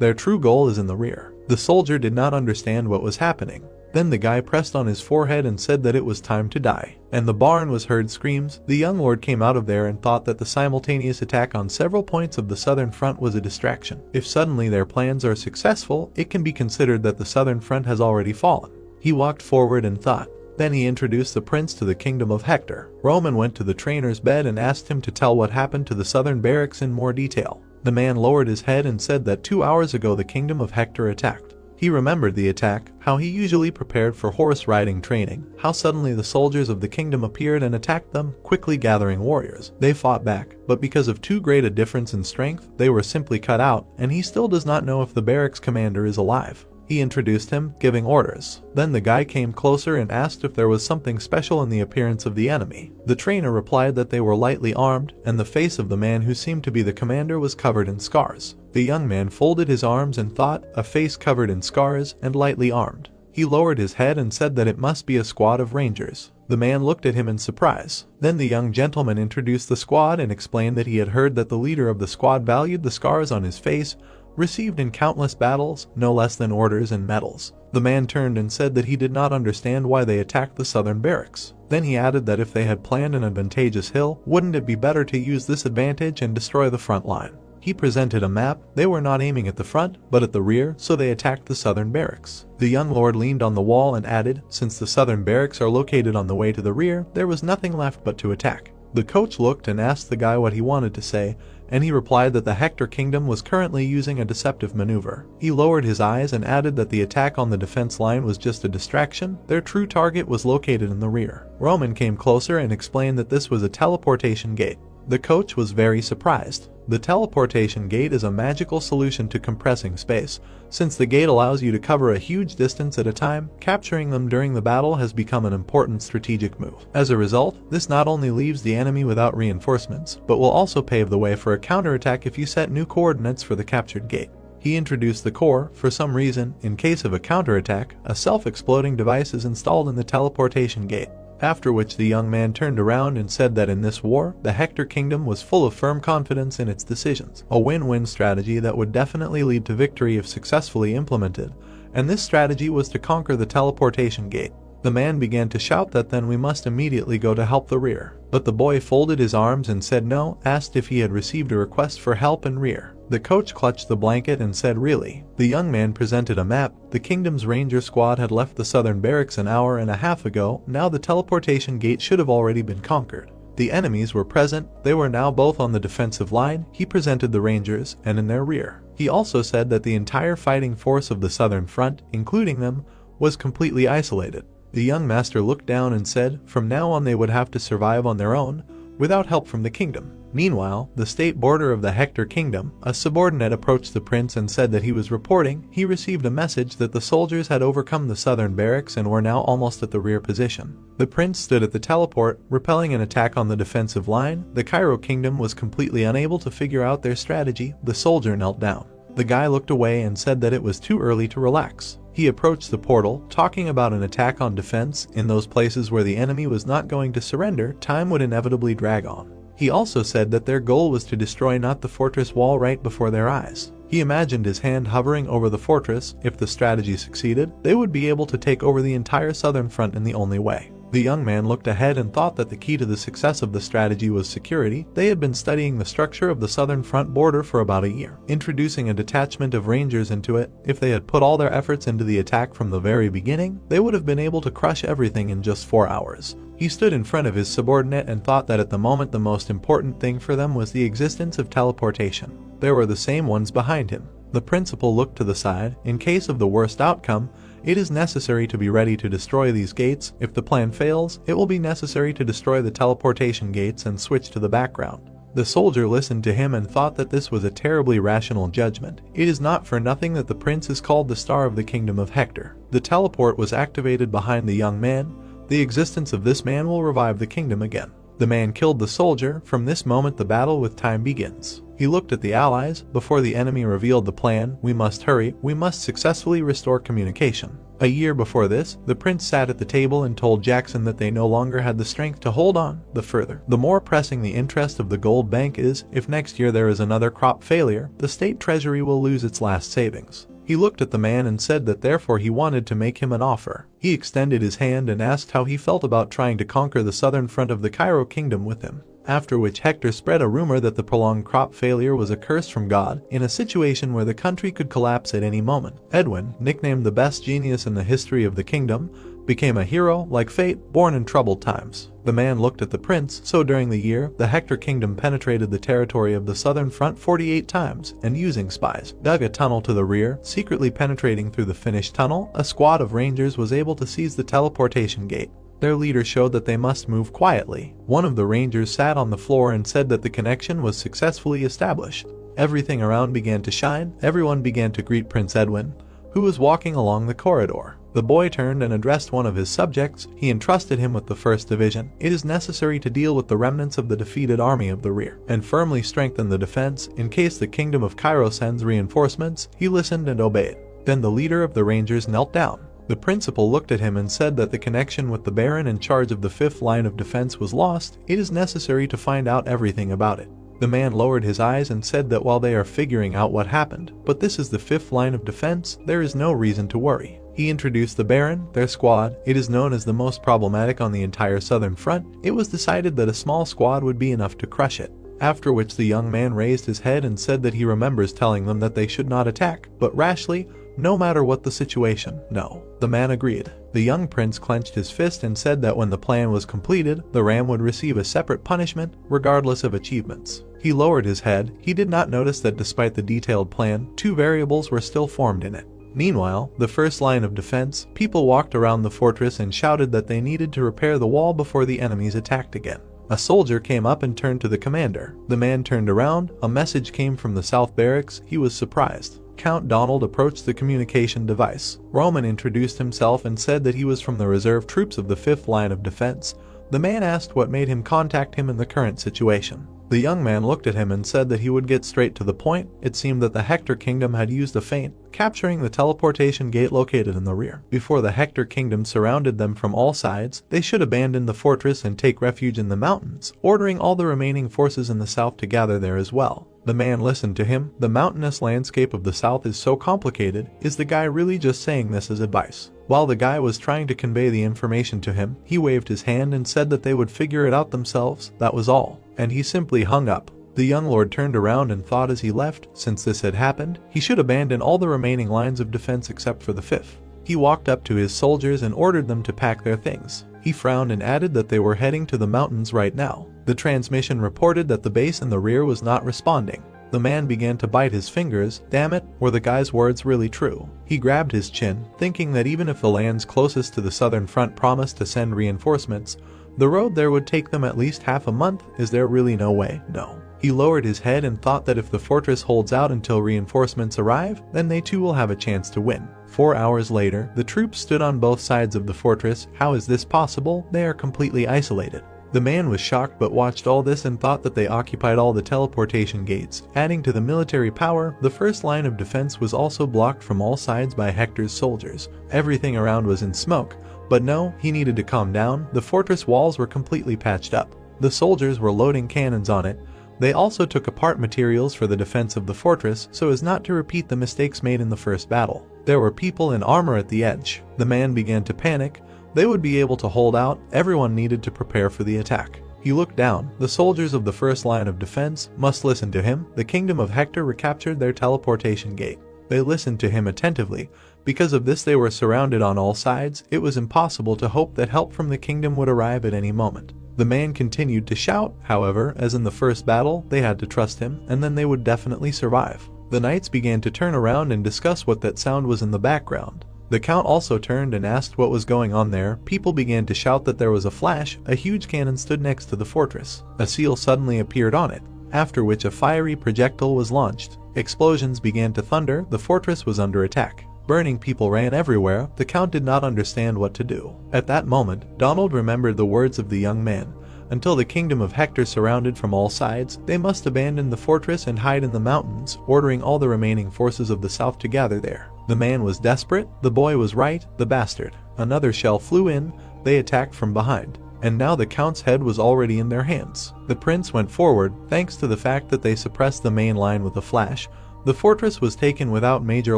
Their true goal is in the rear. The soldier did not understand what was happening. Then the guy pressed on his forehead and said that it was time to die. And the barn was heard screams. The young lord came out of there and thought that the simultaneous attack on several points of the southern front was a distraction. If suddenly their plans are successful, it can be considered that the southern front has already fallen. He walked forward and thought. Then he introduced the prince to the kingdom of Hector. Roman went to the trainer's bed and asked him to tell what happened to the southern barracks in more detail. The man lowered his head and said that 2 hours ago the kingdom of Hector attacked. He remembered the attack, how he usually prepared for horse riding training, how suddenly the soldiers of the kingdom appeared and attacked them, quickly gathering warriors. They fought back, but because of too great a difference in strength, they were simply cut out, and he still does not know if the barracks commander is alive. He introduced him, giving orders. Then the guy came closer and asked if there was something special in the appearance of the enemy. The trainer replied that they were lightly armed, and the face of the man who seemed to be the commander was covered in scars. The young man folded his arms and thought, a face covered in scars and lightly armed. He lowered his head and said that it must be a squad of rangers. The man looked at him in surprise. Then the young gentleman introduced the squad and explained that he had heard that the leader of the squad valued the scars on his face. received in countless battles, no less than orders and medals. The man turned and said that he did not understand why they attacked the southern barracks. Then he added that if they had planned an advantageous hill, wouldn't it be better to use this advantage and destroy the front line? He presented a map. They were not aiming at the front, but at the rear, so they attacked the southern barracks. The young lord leaned on the wall and added, since the southern barracks are located on the way to the rear, there was nothing left but to attack. The coach looked and asked the guy what he wanted to say, and he replied that the Hector kingdom was currently using a deceptive maneuver. He lowered his eyes and added that the attack on the defense line was just a distraction. Their true target was located in the rear. Roman came closer and explained that this was a teleportation gate. The coach was very surprised. The teleportation gate is a magical solution to compressing space. Since the gate allows you to cover a huge distance at a time, capturing them during the battle has become an important strategic move. As a result, this not only leaves the enemy without reinforcements, but will also pave the way for a counterattack if you set new coordinates for the captured gate. He introduced the core. For some reason, in case of a counterattack, a self-exploding device is installed in the teleportation gate. After which the young man turned around and said that in this war, the Hector kingdom was full of firm confidence in its decisions, a win-win strategy that would definitely lead to victory if successfully implemented, and this strategy was to conquer the teleportation gate. The man began to shout that then we must immediately go to help the rear, but the boy folded his arms and said no, asked if he had received a request for help in rear. The coach clutched the blanket and said really. The young man presented a map. The kingdom's ranger squad had left the southern barracks an hour and a half ago. Now the teleportation gate should have already been conquered. The enemies were present. They were now both on the defensive line. He presented the rangers and in their rear. He also said that the entire fighting force of the southern front, including them, was completely isolated. The young master looked down and said, from now on they would have to survive on their own, without help from the kingdom. Meanwhile, the state border of the Hector kingdom, a subordinate approached the prince and said that he was reporting. He received a message that the soldiers had overcome the southern barracks and were now almost at the rear position. The prince stood at the teleport, repelling an attack on the defensive line. The Cairo kingdom was completely unable to figure out their strategy. The soldier knelt down. The guy looked away and said that it was too early to relax. He approached the portal, talking about an attack on defense. In those places where the enemy was not going to surrender, time would inevitably drag on. He also said that their goal was to destroy not the fortress wall right before their eyes. He imagined his hand hovering over the fortress. If the strategy succeeded, they would be able to take over the entire southern front in the only way. The young man looked ahead and thought that the key to the success of the strategy was security. They had been studying the structure of the southern front border for about a year, introducing a detachment of rangers into it. If they had put all their efforts into the attack from the very beginning, they would have been able to crush everything in just 4 hours. He stood in front of his subordinate and thought that at the moment the most important thing for them was the existence of teleportation. There were the same ones behind him. The principal looked to the side. In case of the worst outcome, it is necessary to be ready to destroy these gates. If the plan fails, it will be necessary to destroy the teleportation gates and switch to the background. The soldier listened to him and thought that this was a terribly rational judgment. It is not for nothing that the prince is called the star of the kingdom of Hector. The teleport was activated behind the young man. The existence of this man will revive the kingdom again. The man killed the soldier. From this moment the battle with time begins. He looked at the allies. Before the enemy revealed the plan, we must hurry. We must successfully restore communication. A year before this, the prince sat at the table and told Jackson that they no longer had the strength to hold on. The more pressing the interest of the gold bank is, if next year there is another crop failure, the state treasury will lose its last savings. He looked at the man and said that therefore he wanted to make him an offer. He extended his hand and asked how he felt about trying to conquer the southern front of the Cairo kingdom with him. After which Hector spread a rumor that the prolonged crop failure was a curse from God, in a situation where the country could collapse at any moment. Edwin, nicknamed the best genius in the history of the kingdom, became a hero, like fate, born in troubled times. The man looked at the prince. So during the year, the Hector kingdom penetrated the territory of the southern front 48 times, and using spies, dug a tunnel to the rear. Secretly penetrating through the finished tunnel, a squad of rangers was able to seize the teleportation gate. Their leader showed that they must move quietly. One of the rangers sat on the floor and said that the connection was successfully established. Everything around began to shine. Everyone began to greet Prince Edwin, who was walking along the corridor. The boy turned and addressed one of his subjects. He entrusted him with the 1st Division. It is necessary to deal with the remnants of the defeated army of the rear, and firmly strengthen the defense in case the kingdom of Cairo sends reinforcements. He listened and obeyed. Then the leader of the rangers knelt down. The principal looked at him and said that the connection with the Baron in charge of the 5th line of defense was lost. It is necessary to find out everything about it. The man lowered his eyes and said that while they are figuring out what happened, but this is the 5th line of defense, there is no reason to worry. He introduced the Baron, their squad. It is known as the most problematic on the entire southern front. It was decided that a small squad would be enough to crush it. After which the young man raised his head and said that he remembers telling them that they should not attack, but rashly, no matter what the situation. No. The man agreed. The young prince clenched his fist and said that when the plan was completed, the ram would receive a separate punishment, regardless of achievements. He lowered his head. He did not notice that despite the detailed plan, 2 variables were still formed in it. Meanwhile, the first line of defense, people walked around the fortress and shouted that they needed to repair the wall before the enemies attacked again. A soldier came up and turned to the commander. The man turned around. A message came from the South Barracks. He was surprised. Count Donald approached the communication device. Roman introduced himself and said that he was from the reserve troops of the 5th line of defense. The man asked what made him contact him in the current situation. The young man looked at him and said that he would get straight to the point. It seemed that the Hector Kingdom had used a feint, capturing the teleportation gate located in the rear. Before the Hector Kingdom surrounded them from all sides, they should abandon the fortress and take refuge in the mountains, ordering all the remaining forces in the south to gather there as well. The man listened to him. The mountainous landscape of the south is so complicated. Is the guy really just saying this as advice? While the guy was trying to convey the information to him, he waved his hand and said that they would figure it out themselves. That was all. And he simply hung up. The young lord turned around and thought as he left, since this had happened, he should abandon all the remaining lines of defense except for the 5th. He walked up to his soldiers and ordered them to pack their things. He frowned and added that they were heading to the mountains right now. The transmission reported that the base in the rear was not responding. The man began to bite his fingers. Damn it, were the guy's words really true? He grabbed his chin, thinking that even if the lands closest to the southern front promised to send reinforcements, the road there would take them at least half a month. Is there really no way? No. He lowered his head and thought that if the fortress holds out until reinforcements arrive, then they too will have a chance to win. 4 hours later, the troops stood on both sides of the fortress. How is this possible? They are completely isolated. The man was shocked but watched all this and thought that they occupied all the teleportation gates. Adding to the military power, the first line of defense was also blocked from all sides by Hector's soldiers. Everything around was in smoke. But no, he needed to calm down. The fortress walls were completely patched up. The soldiers were loading cannons on it. They also took apart materials for the defense of the fortress so as not to repeat the mistakes made in the first battle. There were people in armor at the edge. The man began to panic. They would be able to hold out. Everyone needed to prepare for the attack. He looked down. The soldiers of the first line of defense must listen to him. The kingdom of Hector recaptured their teleportation gate. They listened to him attentively. Because of this they were surrounded on all sides. It was impossible to hope that help from the kingdom would arrive at any moment. The man continued to shout. However, as in the first battle, they had to trust him, and then they would definitely survive. The knights began to turn around and discuss what that sound was in the background. The count also turned and asked what was going on there. People began to shout that there was a flash. A huge cannon stood next to the fortress. A seal suddenly appeared on it, after which a fiery projectile was launched. Explosions began to thunder. The fortress was under attack. Burning people ran everywhere. The count did not understand what to do. At that moment, Donald remembered the words of the young man. Until the kingdom of Hector surrounded from all sides, they must abandon the fortress and hide in the mountains, ordering all the remaining forces of the south to gather there. The man was desperate. The boy was right. The bastard. Another shell flew in. They attacked from behind. And now the count's head was already in their hands. The prince went forward. Thanks to the fact that they suppressed the main line with a flash, the fortress was taken without major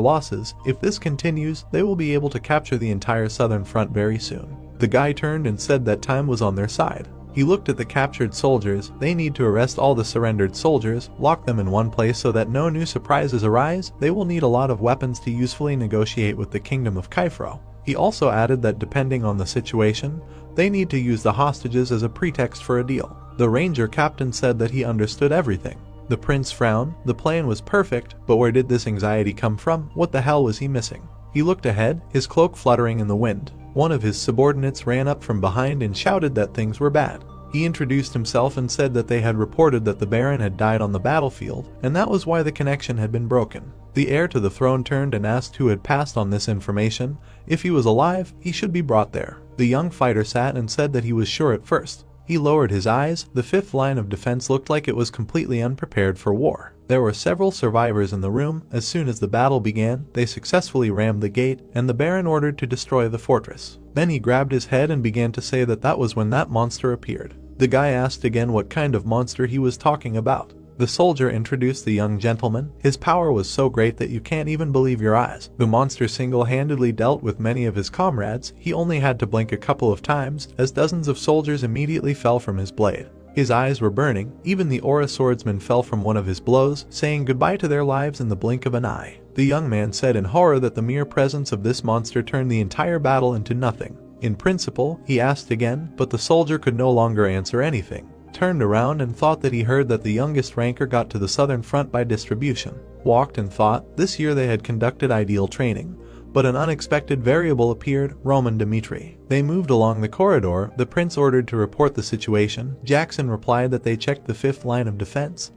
losses. If this continues, they will be able to capture the entire southern front very soon. The guy turned and said that time was on their side. He looked at the captured soldiers. They need to arrest all the surrendered soldiers, lock them in one place so that no new surprises arise. They will need a lot of weapons to usefully negotiate with the kingdom of Kaifro. He also added that depending on the situation, they need to use the hostages as a pretext for a deal. The ranger captain said that he understood everything. The prince frowned. The plan was perfect, but where did this anxiety come from? What the hell was he missing? He looked ahead, his cloak fluttering in the wind. One of his subordinates ran up from behind and shouted that things were bad. He introduced himself and said that they had reported that the Baron had died on the battlefield, and that was why the connection had been broken. The heir to the throne turned and asked who had passed on this information. If he was alive, he should be brought there. The young fighter sat and said that he was sure at first. He lowered his eyes. The fifth line of defense looked like it was completely unprepared for war. There were several survivors in the room. As soon as the battle began, they successfully rammed the gate, and the Baron ordered to destroy the fortress. Then he grabbed his head and began to say that that was when that monster appeared. The guy asked again what kind of monster he was talking about. The soldier introduced the young gentleman. His power was so great that you can't even believe your eyes. The monster single-handedly dealt with many of his comrades. He only had to blink a couple of times, as dozens of soldiers immediately fell from his blade. His eyes were burning. Even the aura swordsman fell from one of his blows, saying goodbye to their lives in the blink of an eye. The young man said in horror that the mere presence of this monster turned the entire battle into nothing. In principle, he asked again, but the soldier could no longer answer anything. Turned around and thought that he heard that the youngest ranker got to the southern front by distribution. Walked and thought, this year they had conducted ideal training. But an unexpected variable appeared, Roman Dmitri. They moved along the corridor. The prince ordered to report the situation. Jackson replied that they checked the 5th line of defense,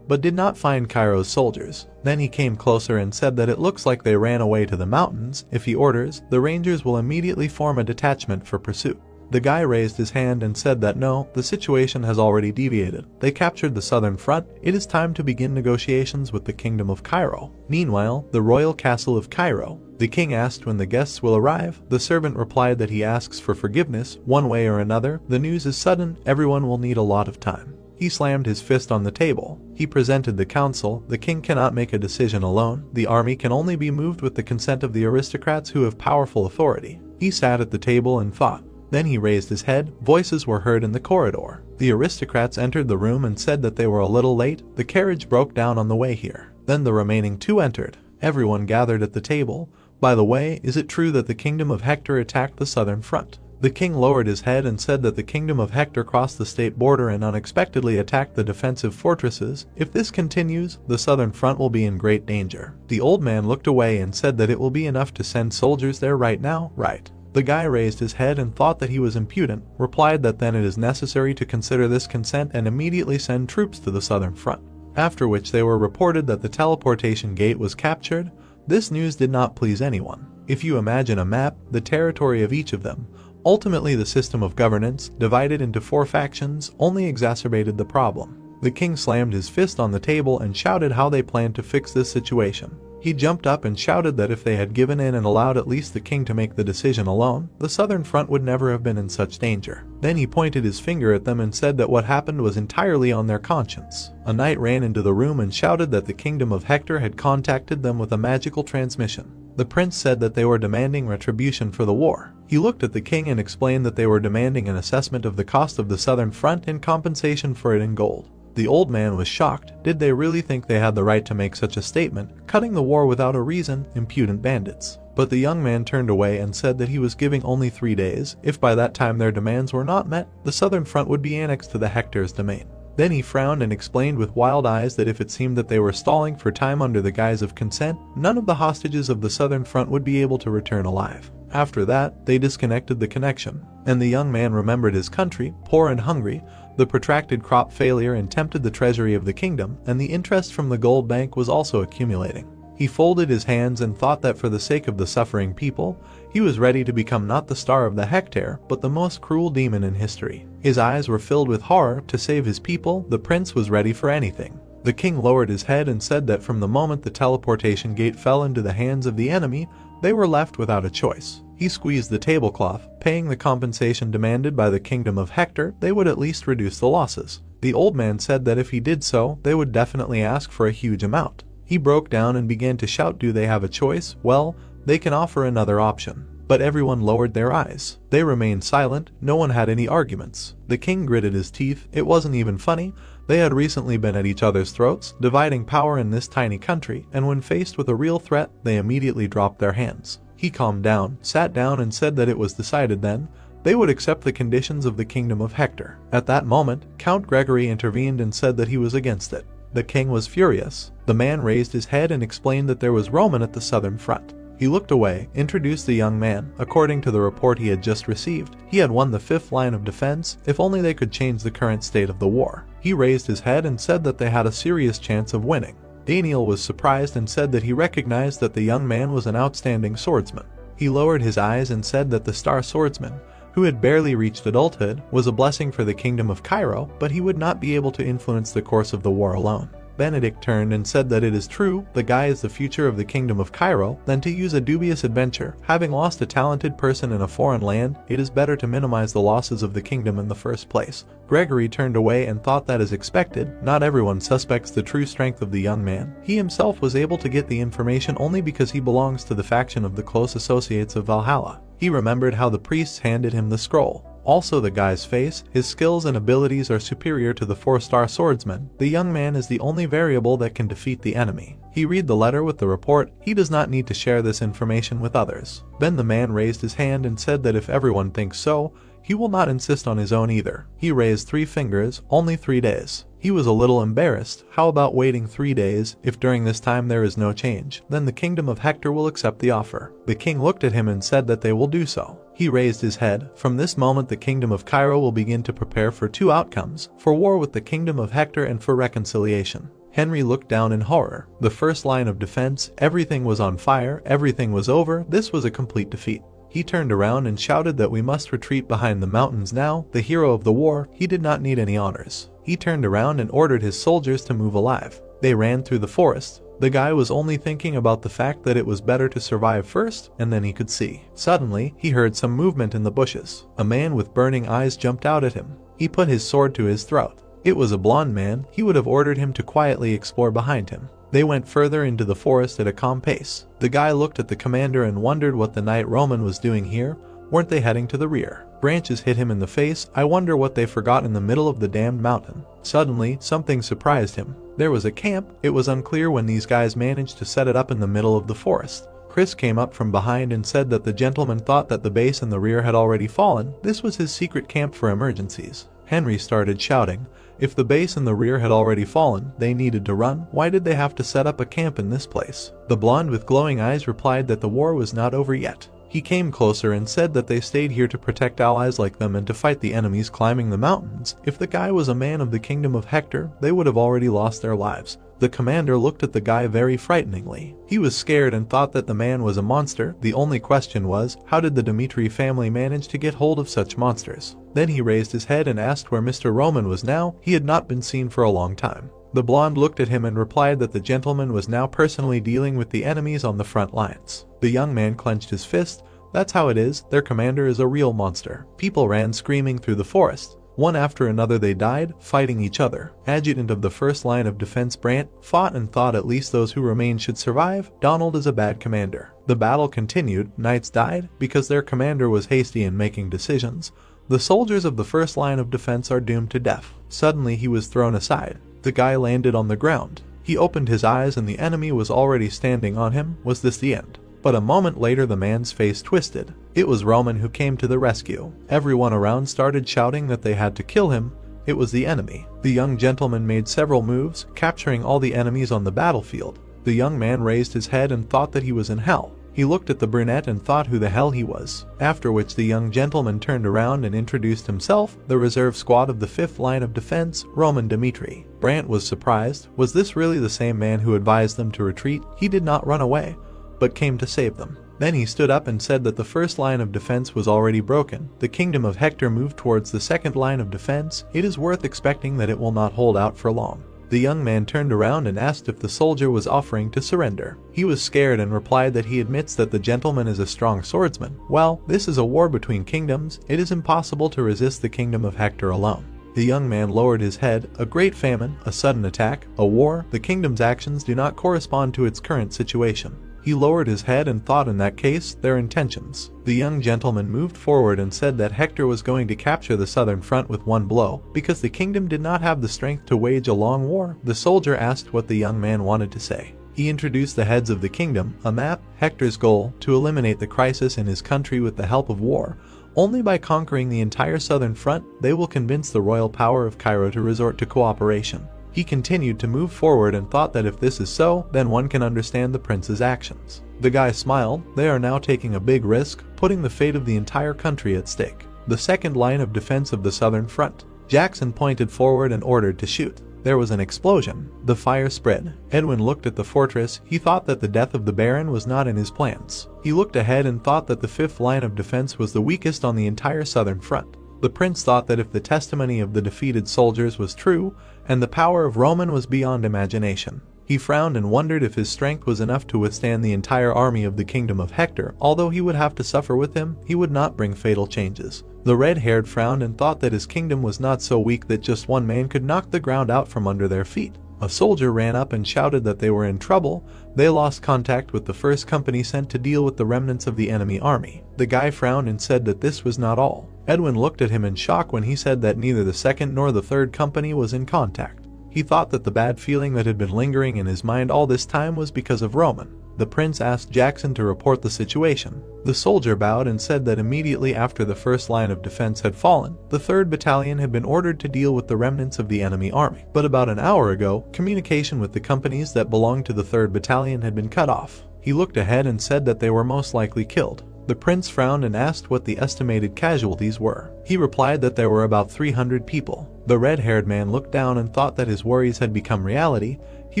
but did not find Cairo's soldiers. Then he came closer and said that it looks like they ran away to the mountains. If he orders, the rangers will immediately form a detachment for pursuit. The guy raised his hand and said that no, the situation has already deviated. They captured the southern front. It is time to begin negotiations with the kingdom of Cairo. Meanwhile, the royal castle of Cairo. The king asked when the guests will arrive. The servant replied that he asks for forgiveness, one way or another. The news is sudden. Everyone will need a lot of time. He slammed his fist on the table. He presented the council. The king cannot make a decision alone. The army can only be moved with the consent of the aristocrats who have powerful authority. He sat at the table and thought. Then he raised his head. Voices were heard in the corridor. The aristocrats entered the room and said that they were a little late. The carriage broke down on the way here. Then the remaining 2 entered. Everyone gathered at the table. By the way, is it true that the kingdom of Hector attacked the southern front? The king lowered his head and said that the kingdom of Hector crossed the state border and unexpectedly attacked the defensive fortresses. If this continues, the southern front will be in great danger. The old man looked away and said that it will be enough to send soldiers there right now, right? The guy raised his head and thought that he was impudent, replied that then it is necessary to consider this consent and immediately send troops to the southern front. After which they were reported that the teleportation gate was captured. This news did not please anyone. If you imagine a map, the territory of each of them, ultimately the system of governance, divided into 4 factions, only exacerbated the problem. The king slammed his fist on the table and shouted how they planned to fix this situation. He jumped up and shouted that if they had given in and allowed at least the king to make the decision alone, the southern front would never have been in such danger. Then he pointed his finger at them and said that what happened was entirely on their conscience. A knight ran into the room and shouted that the kingdom of Hector had contacted them with a magical transmission. The prince said that they were demanding retribution for the war. He looked at the king and explained that they were demanding an assessment of the cost of the southern front and compensation for it in gold. The old man was shocked. Did they really think they had the right to make such a statement, cutting the war without a reason, impudent bandits? But the young man turned away and said that he was giving only 3 days. If by that time their demands were not met, the southern front would be annexed to the Hector's domain. Then he frowned and explained with wild eyes that if it seemed that they were stalling for time under the guise of consent, none of the hostages of the southern front would be able to return alive. After that, they disconnected the connection, and the young man remembered his country, poor and hungry, the protracted crop failure and tempted the treasury of the kingdom, and the interest from the gold bank was also accumulating. He folded his hands and thought that for the sake of the suffering people, he was ready to become not the star of the Hector, but the most cruel demon in history. His eyes were filled with horror. To save his people, the prince was ready for anything. The king lowered his head and said that from the moment the teleportation gate fell into the hands of the enemy, they were left without a choice. He squeezed the tablecloth. Paying the compensation demanded by the kingdom of Hector, they would at least reduce the losses. The old man said that if he did so, they would definitely ask for a huge amount. He broke down and began to shout, do they have a choice? Well, they can offer another option. But everyone lowered their eyes. They remained silent. No one had any arguments. The king gritted his teeth. It wasn't even funny. They had recently been at each other's throats, dividing power in this tiny country, and when faced with a real threat, they immediately dropped their hands. He calmed down, sat down and said that it was decided then, they would accept the conditions of the kingdom of Hector. At that moment, Count Gregory intervened and said that he was against it. The king was furious. The man raised his head and explained that there was Roman at the southern front. He looked away, introduced the young man. According to the report he had just received, he had won the 5th line of defense. If only they could change the current state of the war. He raised his head and said that they had a serious chance of winning. Daniel was surprised and said that he recognized that the young man was an outstanding swordsman. He lowered his eyes and said that the star swordsman, who had barely reached adulthood, was a blessing for the kingdom of Cairo, but he would not be able to influence the course of the war alone. Benedict turned and said that it is true, the guy is the future of the kingdom of Cairo, then to use a dubious adventure. Having lost a talented person in a foreign land, it is better to minimize the losses of the kingdom in the first place. Gregory turned away and thought that as expected, not everyone suspects the true strength of the young man. He himself was able to get the information only because he belongs to the faction of the close associates of Valhalla. He remembered how the priests handed him the scroll. Also the guy's face, his skills and abilities are superior to the 4-star swordsman. The young man is the only variable that can defeat the enemy. He read the letter with the report. He does not need to share this information with others. Then the man raised his hand and said that if everyone thinks so, he will not insist on his own either. He raised 3 fingers, only 3 days. He was a little embarrassed. How about waiting 3 days? If during this time there is no change, then the kingdom of Hector will accept the offer. The king looked at him and said that they will do so. He raised his head. From this moment the kingdom of Cairo will begin to prepare for 2 outcomes, for war with the kingdom of Hector and for reconciliation. Henry looked down in horror. The first line of defense, everything was on fire, everything was over, this was a complete defeat. He turned around and shouted that we must retreat behind the mountains now. The hero of the war, he did not need any honors. He turned around and ordered his soldiers to move alive. They ran through the forest. The guy was only thinking about the fact that it was better to survive first, and then he could see. Suddenly, he heard some movement in the bushes. A man with burning eyes jumped out at him. He put his sword to his throat. It was a blonde man. He would have ordered him to quietly explore behind him. They went further into the forest at a calm pace. The guy looked at the commander and wondered what the knight Roman was doing here. Weren't they heading to the rear? Branches hit him in the face. I wonder what they forgot in the middle of the damned mountain. Suddenly, something surprised him. There was a camp. It was unclear when these guys managed to set it up in the middle of the forest. Chris came up from behind and said that the gentleman thought that the base in the rear had already fallen. This was his secret camp for emergencies. Henry started shouting. If the base in the rear had already fallen, they needed to run. Why did they have to set up a camp in this place? The blonde with glowing eyes replied that the war was not over yet. He came closer and said that they stayed here to protect allies like them and to fight the enemies climbing the mountains. If the guy was a man of the kingdom of Hector, they would have already lost their lives. The commander looked at the guy very frighteningly. He was scared and thought that the man was a monster. The only question was, how did the Dmitri family manage to get hold of such monsters? Then he raised his head and asked where Mr. Roman was now. He had not been seen for a long time. The blonde looked at him and replied that the gentleman was now personally dealing with the enemies on the front lines. The young man clenched his fist. That's how it is. Their commander is a real monster. People ran screaming through the forest. One after another they died, fighting each other. Adjutant of the first line of defense Brandt fought and thought at least those who remained should survive. Donald is a bad commander. The battle continued. Knights died because their commander was hasty in making decisions. The soldiers of the first line of defense are doomed to death. Suddenly he was thrown aside. The guy landed on the ground. He opened his eyes and the enemy was already standing on him. Was this the end? But a moment later the man's face twisted. It was Roman who came to the rescue. Everyone around started shouting that they had to kill him. It was the enemy. The young gentleman made several moves, capturing all the enemies on the battlefield. The young man raised his head and thought that he was in hell. He looked at the brunette and thought who the hell he was. After which the young gentleman turned around and introduced himself, the reserve squad of the 5th line of defense, Roman Dmitri. Brandt was surprised. Was this really the same man who advised them to retreat? He did not run away, but came to save them. Then he stood up and said that the first line of defense was already broken. The kingdom of Hector moved towards the second line of defense. It is worth expecting that it will not hold out for long. The young man turned around and asked if the soldier was offering to surrender. He was scared and replied that he admits that the gentleman is a strong swordsman. Well, this is a war between kingdoms. It is impossible to resist the kingdom of Hector alone. The young man lowered his head. A great famine, a sudden attack, a war. The kingdom's actions do not correspond to its current situation. He lowered his head and thought in that case, their intentions. The young gentleman moved forward and said that Hector was going to capture the southern front with one blow, because the kingdom did not have the strength to wage a long war. The soldier asked what the young man wanted to say. He introduced the heads of the kingdom, a map, Hector's goal, to eliminate the crisis in his country with the help of war. Only by conquering the entire southern front, they will convince the royal power of Cairo to resort to cooperation. He continued to move forward and thought that if this is so, then one can understand the prince's actions. The guy smiled. They are now taking a big risk, putting the fate of the entire country at stake. The second line of defense of the southern front. Jackson pointed forward and ordered to shoot. There was an explosion. The fire spread. Edwin looked at the fortress. He thought that the death of the Baron was not in his plans. He looked ahead and thought that the 5th line of defense was the weakest on the entire southern front. The prince thought that if the testimony of the defeated soldiers was true, and the power of Roman was beyond imagination, he frowned and wondered if his strength was enough to withstand the entire army of the kingdom of Hector. Although he would have to suffer with him, he would not bring fatal changes. The red-haired frowned and thought that his kingdom was not so weak that just one man could knock the ground out from under their feet. A soldier ran up and shouted that they were in trouble. They lost contact with the first company sent to deal with the remnants of the enemy army. The guy frowned and said that this was not all. Edwin looked at him in shock when he said that neither the second nor the third company was in contact. He thought that the bad feeling that had been lingering in his mind all this time was because of Roman. The prince asked Jackson to report the situation. The soldier bowed and said that immediately after the first line of defense had fallen, the 3rd Battalion had been ordered to deal with the remnants of the enemy army. But about an hour ago, communication with the companies that belonged to the 3rd Battalion had been cut off. He looked ahead and said that they were most likely killed. The prince frowned and asked what the estimated casualties were. He replied that there were about 300 people. The red-haired man looked down and thought that his worries had become reality. He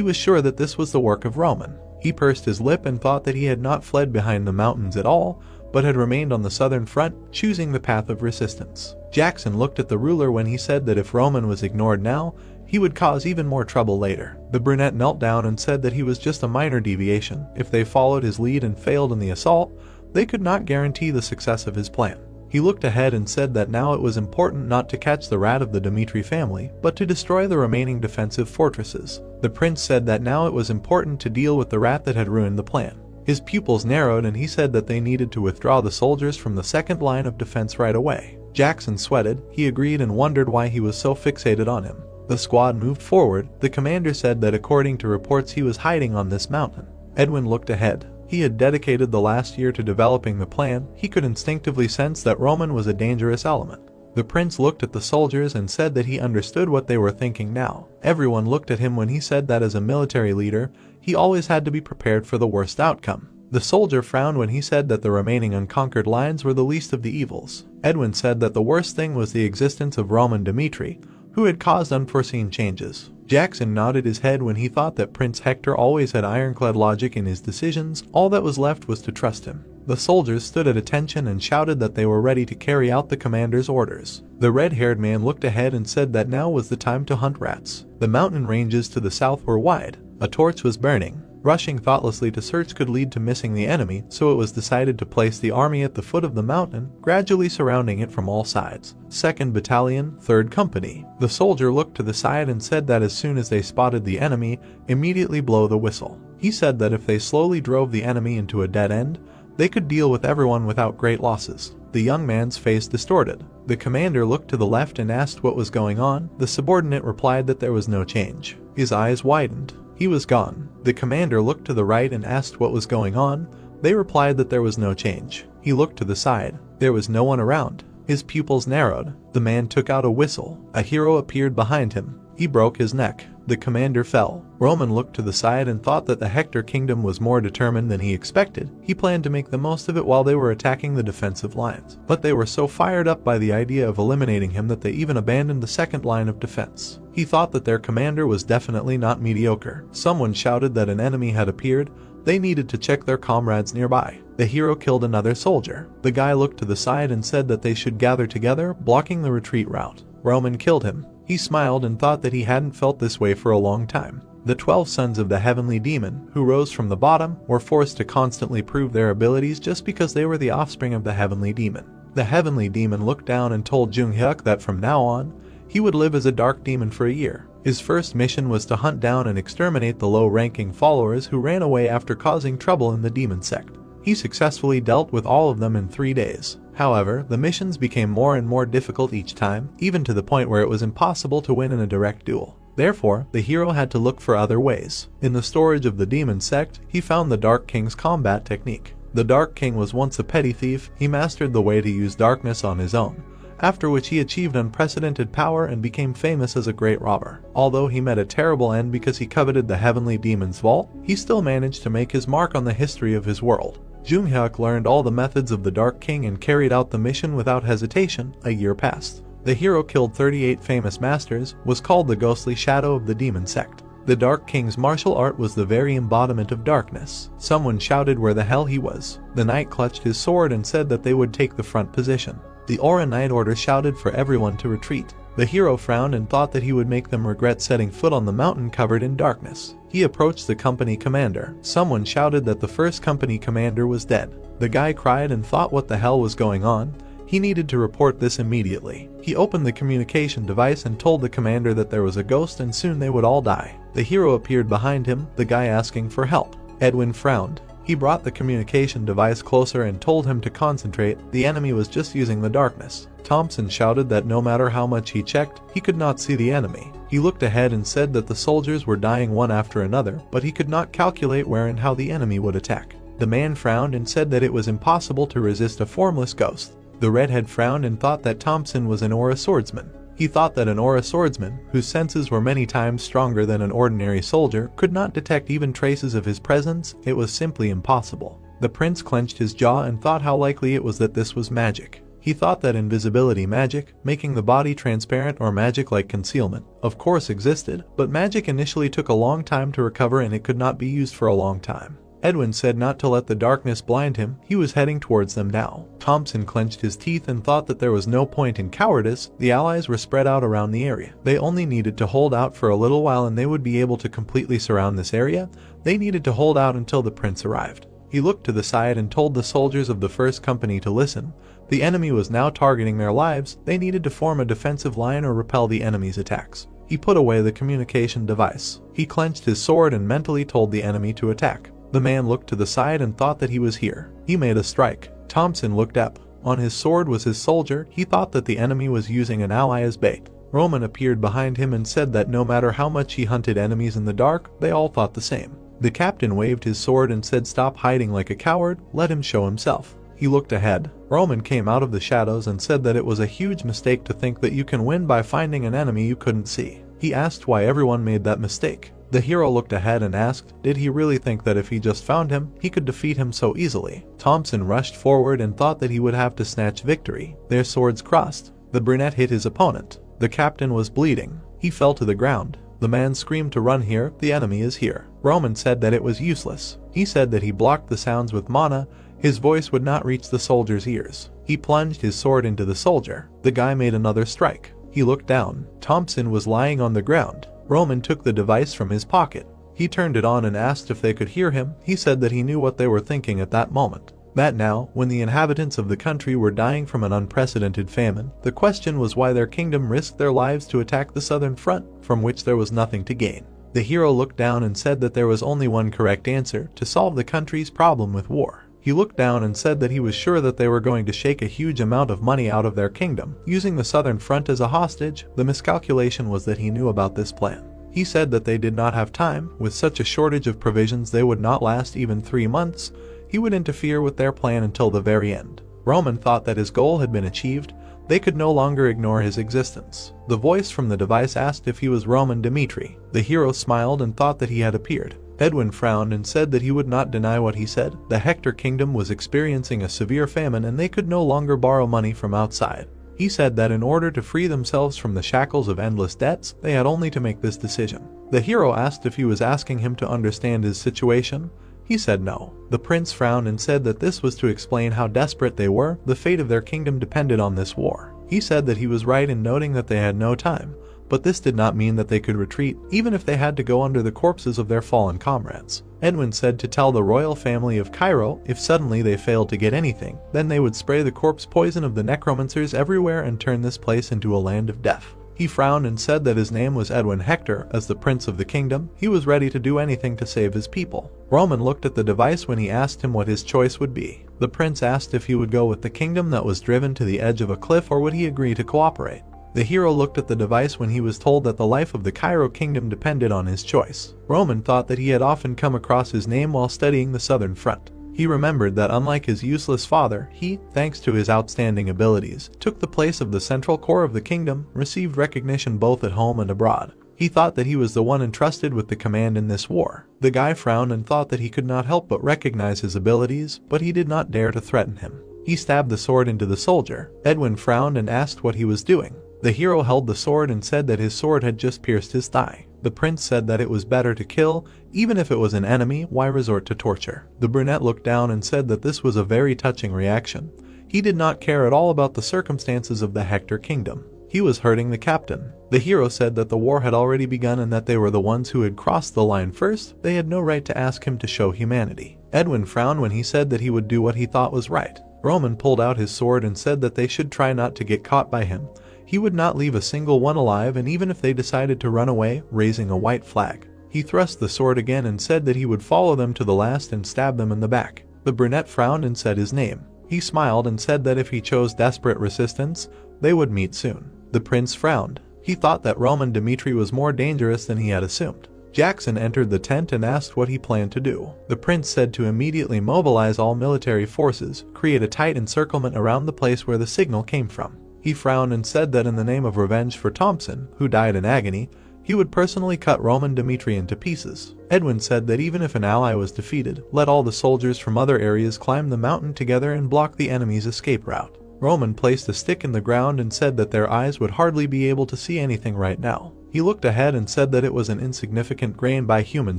was sure that this was the work of Roman. He pursed his lip and thought that he had not fled behind the mountains at all, but had remained on the southern front, choosing the path of resistance. Jackson looked at the ruler when he said that if Roman was ignored now, he would cause even more trouble later. The brunette knelt down and said that he was just a minor deviation. If they followed his lead and failed in the assault, they could not guarantee the success of his plan. He looked ahead and said that now it was important not to catch the rat of the Dmitri family, but to destroy the remaining defensive fortresses. The prince said that now it was important to deal with the rat that had ruined the plan. His pupils narrowed and he said that they needed to withdraw the soldiers from the second line of defense right away. Jackson sweated. He agreed and wondered why he was so fixated on him. The squad moved forward. The commander said that according to reports he was hiding on this mountain. Edwin looked ahead. He had dedicated the last year to developing the plan. He could instinctively sense that Roman was a dangerous element. The prince looked at the soldiers and said that he understood what they were thinking now. Everyone looked at him when he said that as a military leader, he always had to be prepared for the worst outcome. The soldier frowned when he said that the remaining unconquered lines were the least of the evils. Edwin said that the worst thing was the existence of Roman Dmitri, who had caused unforeseen changes. Jackson nodded his head when he thought that Prince Hector always had ironclad logic in his decisions. All that was left was to trust him. The soldiers stood at attention and shouted that they were ready to carry out the commander's orders. The red-haired man looked ahead and said that now was the time to hunt rats. The mountain ranges to the south were wide. A torch was burning. Rushing thoughtlessly to search could lead to missing the enemy, so it was decided to place the army at the foot of the mountain, gradually surrounding it from all sides. 2nd Battalion, 3rd Company. The soldier looked to the side and said that as soon as they spotted the enemy, immediately blow the whistle. He said that if they slowly drove the enemy into a dead end, they could deal with everyone without great losses. The young man's face distorted. The commander looked to the left and asked what was going on. The subordinate replied that there was no change. His eyes widened. He was gone. The commander looked to the right and asked what was going on. They replied that there was no change. He looked to the side. There was no one around. His pupils narrowed. The man took out a whistle. A hero appeared behind him. He broke his neck. The commander fell. Roman looked to the side and thought that the Hector kingdom was more determined than he expected. He planned to make the most of it while they were attacking the defensive lines. But they were so fired up by the idea of eliminating him that they even abandoned the second line of defense. He thought that their commander was definitely not mediocre. Someone shouted that an enemy had appeared. They needed to check their comrades nearby. The hero killed another soldier. The guy looked to the side and said that they should gather together, blocking the retreat route. Roman killed him. He smiled and thought that he hadn't felt this way for a long time. The 12 sons of the heavenly demon, who rose from the bottom, were forced to constantly prove their abilities just because they were the offspring of the heavenly demon. The heavenly demon looked down and told Jung-hyuk that from now on, he would live as a dark demon for a year. His first mission was to hunt down and exterminate the low-ranking followers who ran away after causing trouble in the demon sect. He successfully dealt with all of them in 3 days. However, the missions became more and more difficult each time, even to the point where it was impossible to win in a direct duel. Therefore, the hero had to look for other ways. In the storage of the demon sect, he found the Dark King's combat technique. The Dark King was once a petty thief. He mastered the way to use darkness on his own, after which he achieved unprecedented power and became famous as a great robber. Although he met a terrible end because he coveted the heavenly demon's vault, he still managed to make his mark on the history of his world. Jung-hyuk learned all the methods of the Dark King and carried out the mission without hesitation. A year passed. The hero killed 38 famous masters, was called the ghostly shadow of the demon sect. The Dark King's martial art was the very embodiment of darkness. Someone shouted where the hell he was. The knight clutched his sword and said that they would take the front position. The Aura Knight Order shouted for everyone to retreat. The hero frowned and thought that he would make them regret setting foot on the mountain covered in darkness. He approached the company commander. Someone shouted that the first company commander was dead. The guy cried and thought what the hell was going on. He needed to report this immediately. He opened the communication device and told the commander that there was a ghost and soon they would all die. The hero appeared behind him, the guy asking for help. Edwin frowned. He brought the communication device closer and told him to concentrate. The enemy was just using the darkness. Thompson shouted that no matter how much he checked, he could not see the enemy. He looked ahead and said that the soldiers were dying one after another, but he could not calculate where and how the enemy would attack. The man frowned and said that it was impossible to resist a formless ghost. The redhead frowned and thought that Thompson was an aura swordsman. He thought that an aura swordsman, whose senses were many times stronger than an ordinary soldier, could not detect even traces of his presence. It was simply impossible. The prince clenched his jaw and thought how likely it was that this was magic. He thought that invisibility magic, making the body transparent, or magic like concealment, of course existed, but magic initially took a long time to recover and it could not be used for a long time. Edwin said not to let the darkness blind him. He was heading towards them now. Thompson clenched his teeth and thought that there was no point in cowardice. The allies were spread out around the area. They only needed to hold out for a little while and they would be able to completely surround this area. They needed to hold out until the prince arrived. He looked to the side and told the soldiers of the first company to listen. The enemy was now targeting their lives. They needed to form a defensive line or repel the enemy's attacks. He put away the communication device. He clenched his sword and mentally told the enemy to attack. The man looked to the side and thought that he was here. He made a strike. Thompson looked up. On his sword was his soldier. He thought that the enemy was using an ally as bait. Roman appeared behind him and said that no matter how much he hunted enemies in the dark, they all thought the same. The captain waved his sword and said, "Stop hiding like a coward, let him show himself." He looked ahead. Roman came out of the shadows and said that it was a huge mistake to think that you can win by finding an enemy you couldn't see. He asked why everyone made that mistake. The hero looked ahead and asked, did he really think that if he just found him, he could defeat him so easily? Thompson rushed forward and thought that he would have to snatch victory. Their swords crossed. The brunette hit his opponent. The captain was bleeding. He fell to the ground. The man screamed to run here, the enemy is here. Roman said that it was useless. He said that he blocked the sounds with mana. His voice would not reach the soldier's ears. He plunged his sword into the soldier. The guy made another strike. He looked down. Thompson was lying on the ground. Roman took the device from his pocket. He turned it on and asked if they could hear him. He said that he knew what they were thinking at that moment. That now, when the inhabitants of the country were dying from an unprecedented famine, the question was why their kingdom risked their lives to attack the southern front, from which there was nothing to gain. The hero looked down and said that there was only one correct answer to solve the country's problem with war. He looked down and said that he was sure that they were going to shake a huge amount of money out of their kingdom, using the southern front as a hostage. The miscalculation was that he knew about this plan. He said that they did not have time. With such a shortage of provisions, they would not last even 3 months. He would interfere with their plan until the very end. Roman thought that his goal had been achieved. They could no longer ignore his existence. The voice from the device asked if he was Roman Dmitri. The hero smiled and thought that he had appeared. Edwin frowned and said that he would not deny what he said. The Hector kingdom was experiencing a severe famine and they could no longer borrow money from outside. He said that in order to free themselves from the shackles of endless debts, they had only to make this decision. The hero asked if he was asking him to understand his situation. He said no. The prince frowned and said that this was to explain how desperate they were. The fate of their kingdom depended on this war. He said that he was right in noting that they had no time, but this did not mean that they could retreat, even if they had to go under the corpses of their fallen comrades. Edwin said to tell the royal family of Cairo, if suddenly they failed to get anything, then they would spray the corpse poison of the necromancers everywhere and turn this place into a land of death. He frowned and said that his name was Edwin Hector. As the prince of the kingdom, he was ready to do anything to save his people. Roman looked at the device when he asked him what his choice would be. The prince asked if he would go with the kingdom that was driven to the edge of a cliff or would he agree to cooperate. The hero looked at the device when he was told that the life of the Cairo kingdom depended on his choice. Roman thought that he had often come across his name while studying the southern front. He remembered that unlike his useless father, he, thanks to his outstanding abilities, took the place of the central core of the kingdom, received recognition both at home and abroad. He thought that he was the one entrusted with the command in this war. The guy frowned and thought that he could not help but recognize his abilities, but he did not dare to threaten him. He stabbed the sword into the soldier. Edwin frowned and asked what he was doing. The hero held the sword and said that his sword had just pierced his thigh. The prince said that it was better to kill, even if it was an enemy. Why resort to torture? The brunette looked down and said that this was a very touching reaction. He did not care at all about the circumstances of the Hector kingdom. He was hurting the captain. The hero said that the war had already begun and that they were the ones who had crossed the line first. They had no right to ask him to show humanity. Edwin frowned when he said that he would do what he thought was right. Roman pulled out his sword and said that they should try not to get caught by him. He would not leave a single one alive, and even if they decided to run away, raising a white flag. He thrust the sword again and said that he would follow them to the last and stab them in the back. The brunette frowned and said his name. He smiled and said that if he chose desperate resistance, they would meet soon. The prince frowned. He thought that Roman Dmitri was more dangerous than he had assumed. Jackson entered the tent and asked what he planned to do. The prince said to immediately mobilize all military forces, create a tight encirclement around the place where the signal came from. He frowned and said that in the name of revenge for Thompson, who died in agony, he would personally cut Roman Dmitri into pieces. Edwin said that even if an ally was defeated, let all the soldiers from other areas climb the mountain together and block the enemy's escape route. Roman placed a stick in the ground and said that their eyes would hardly be able to see anything right now. He looked ahead and said that it was an insignificant grain by human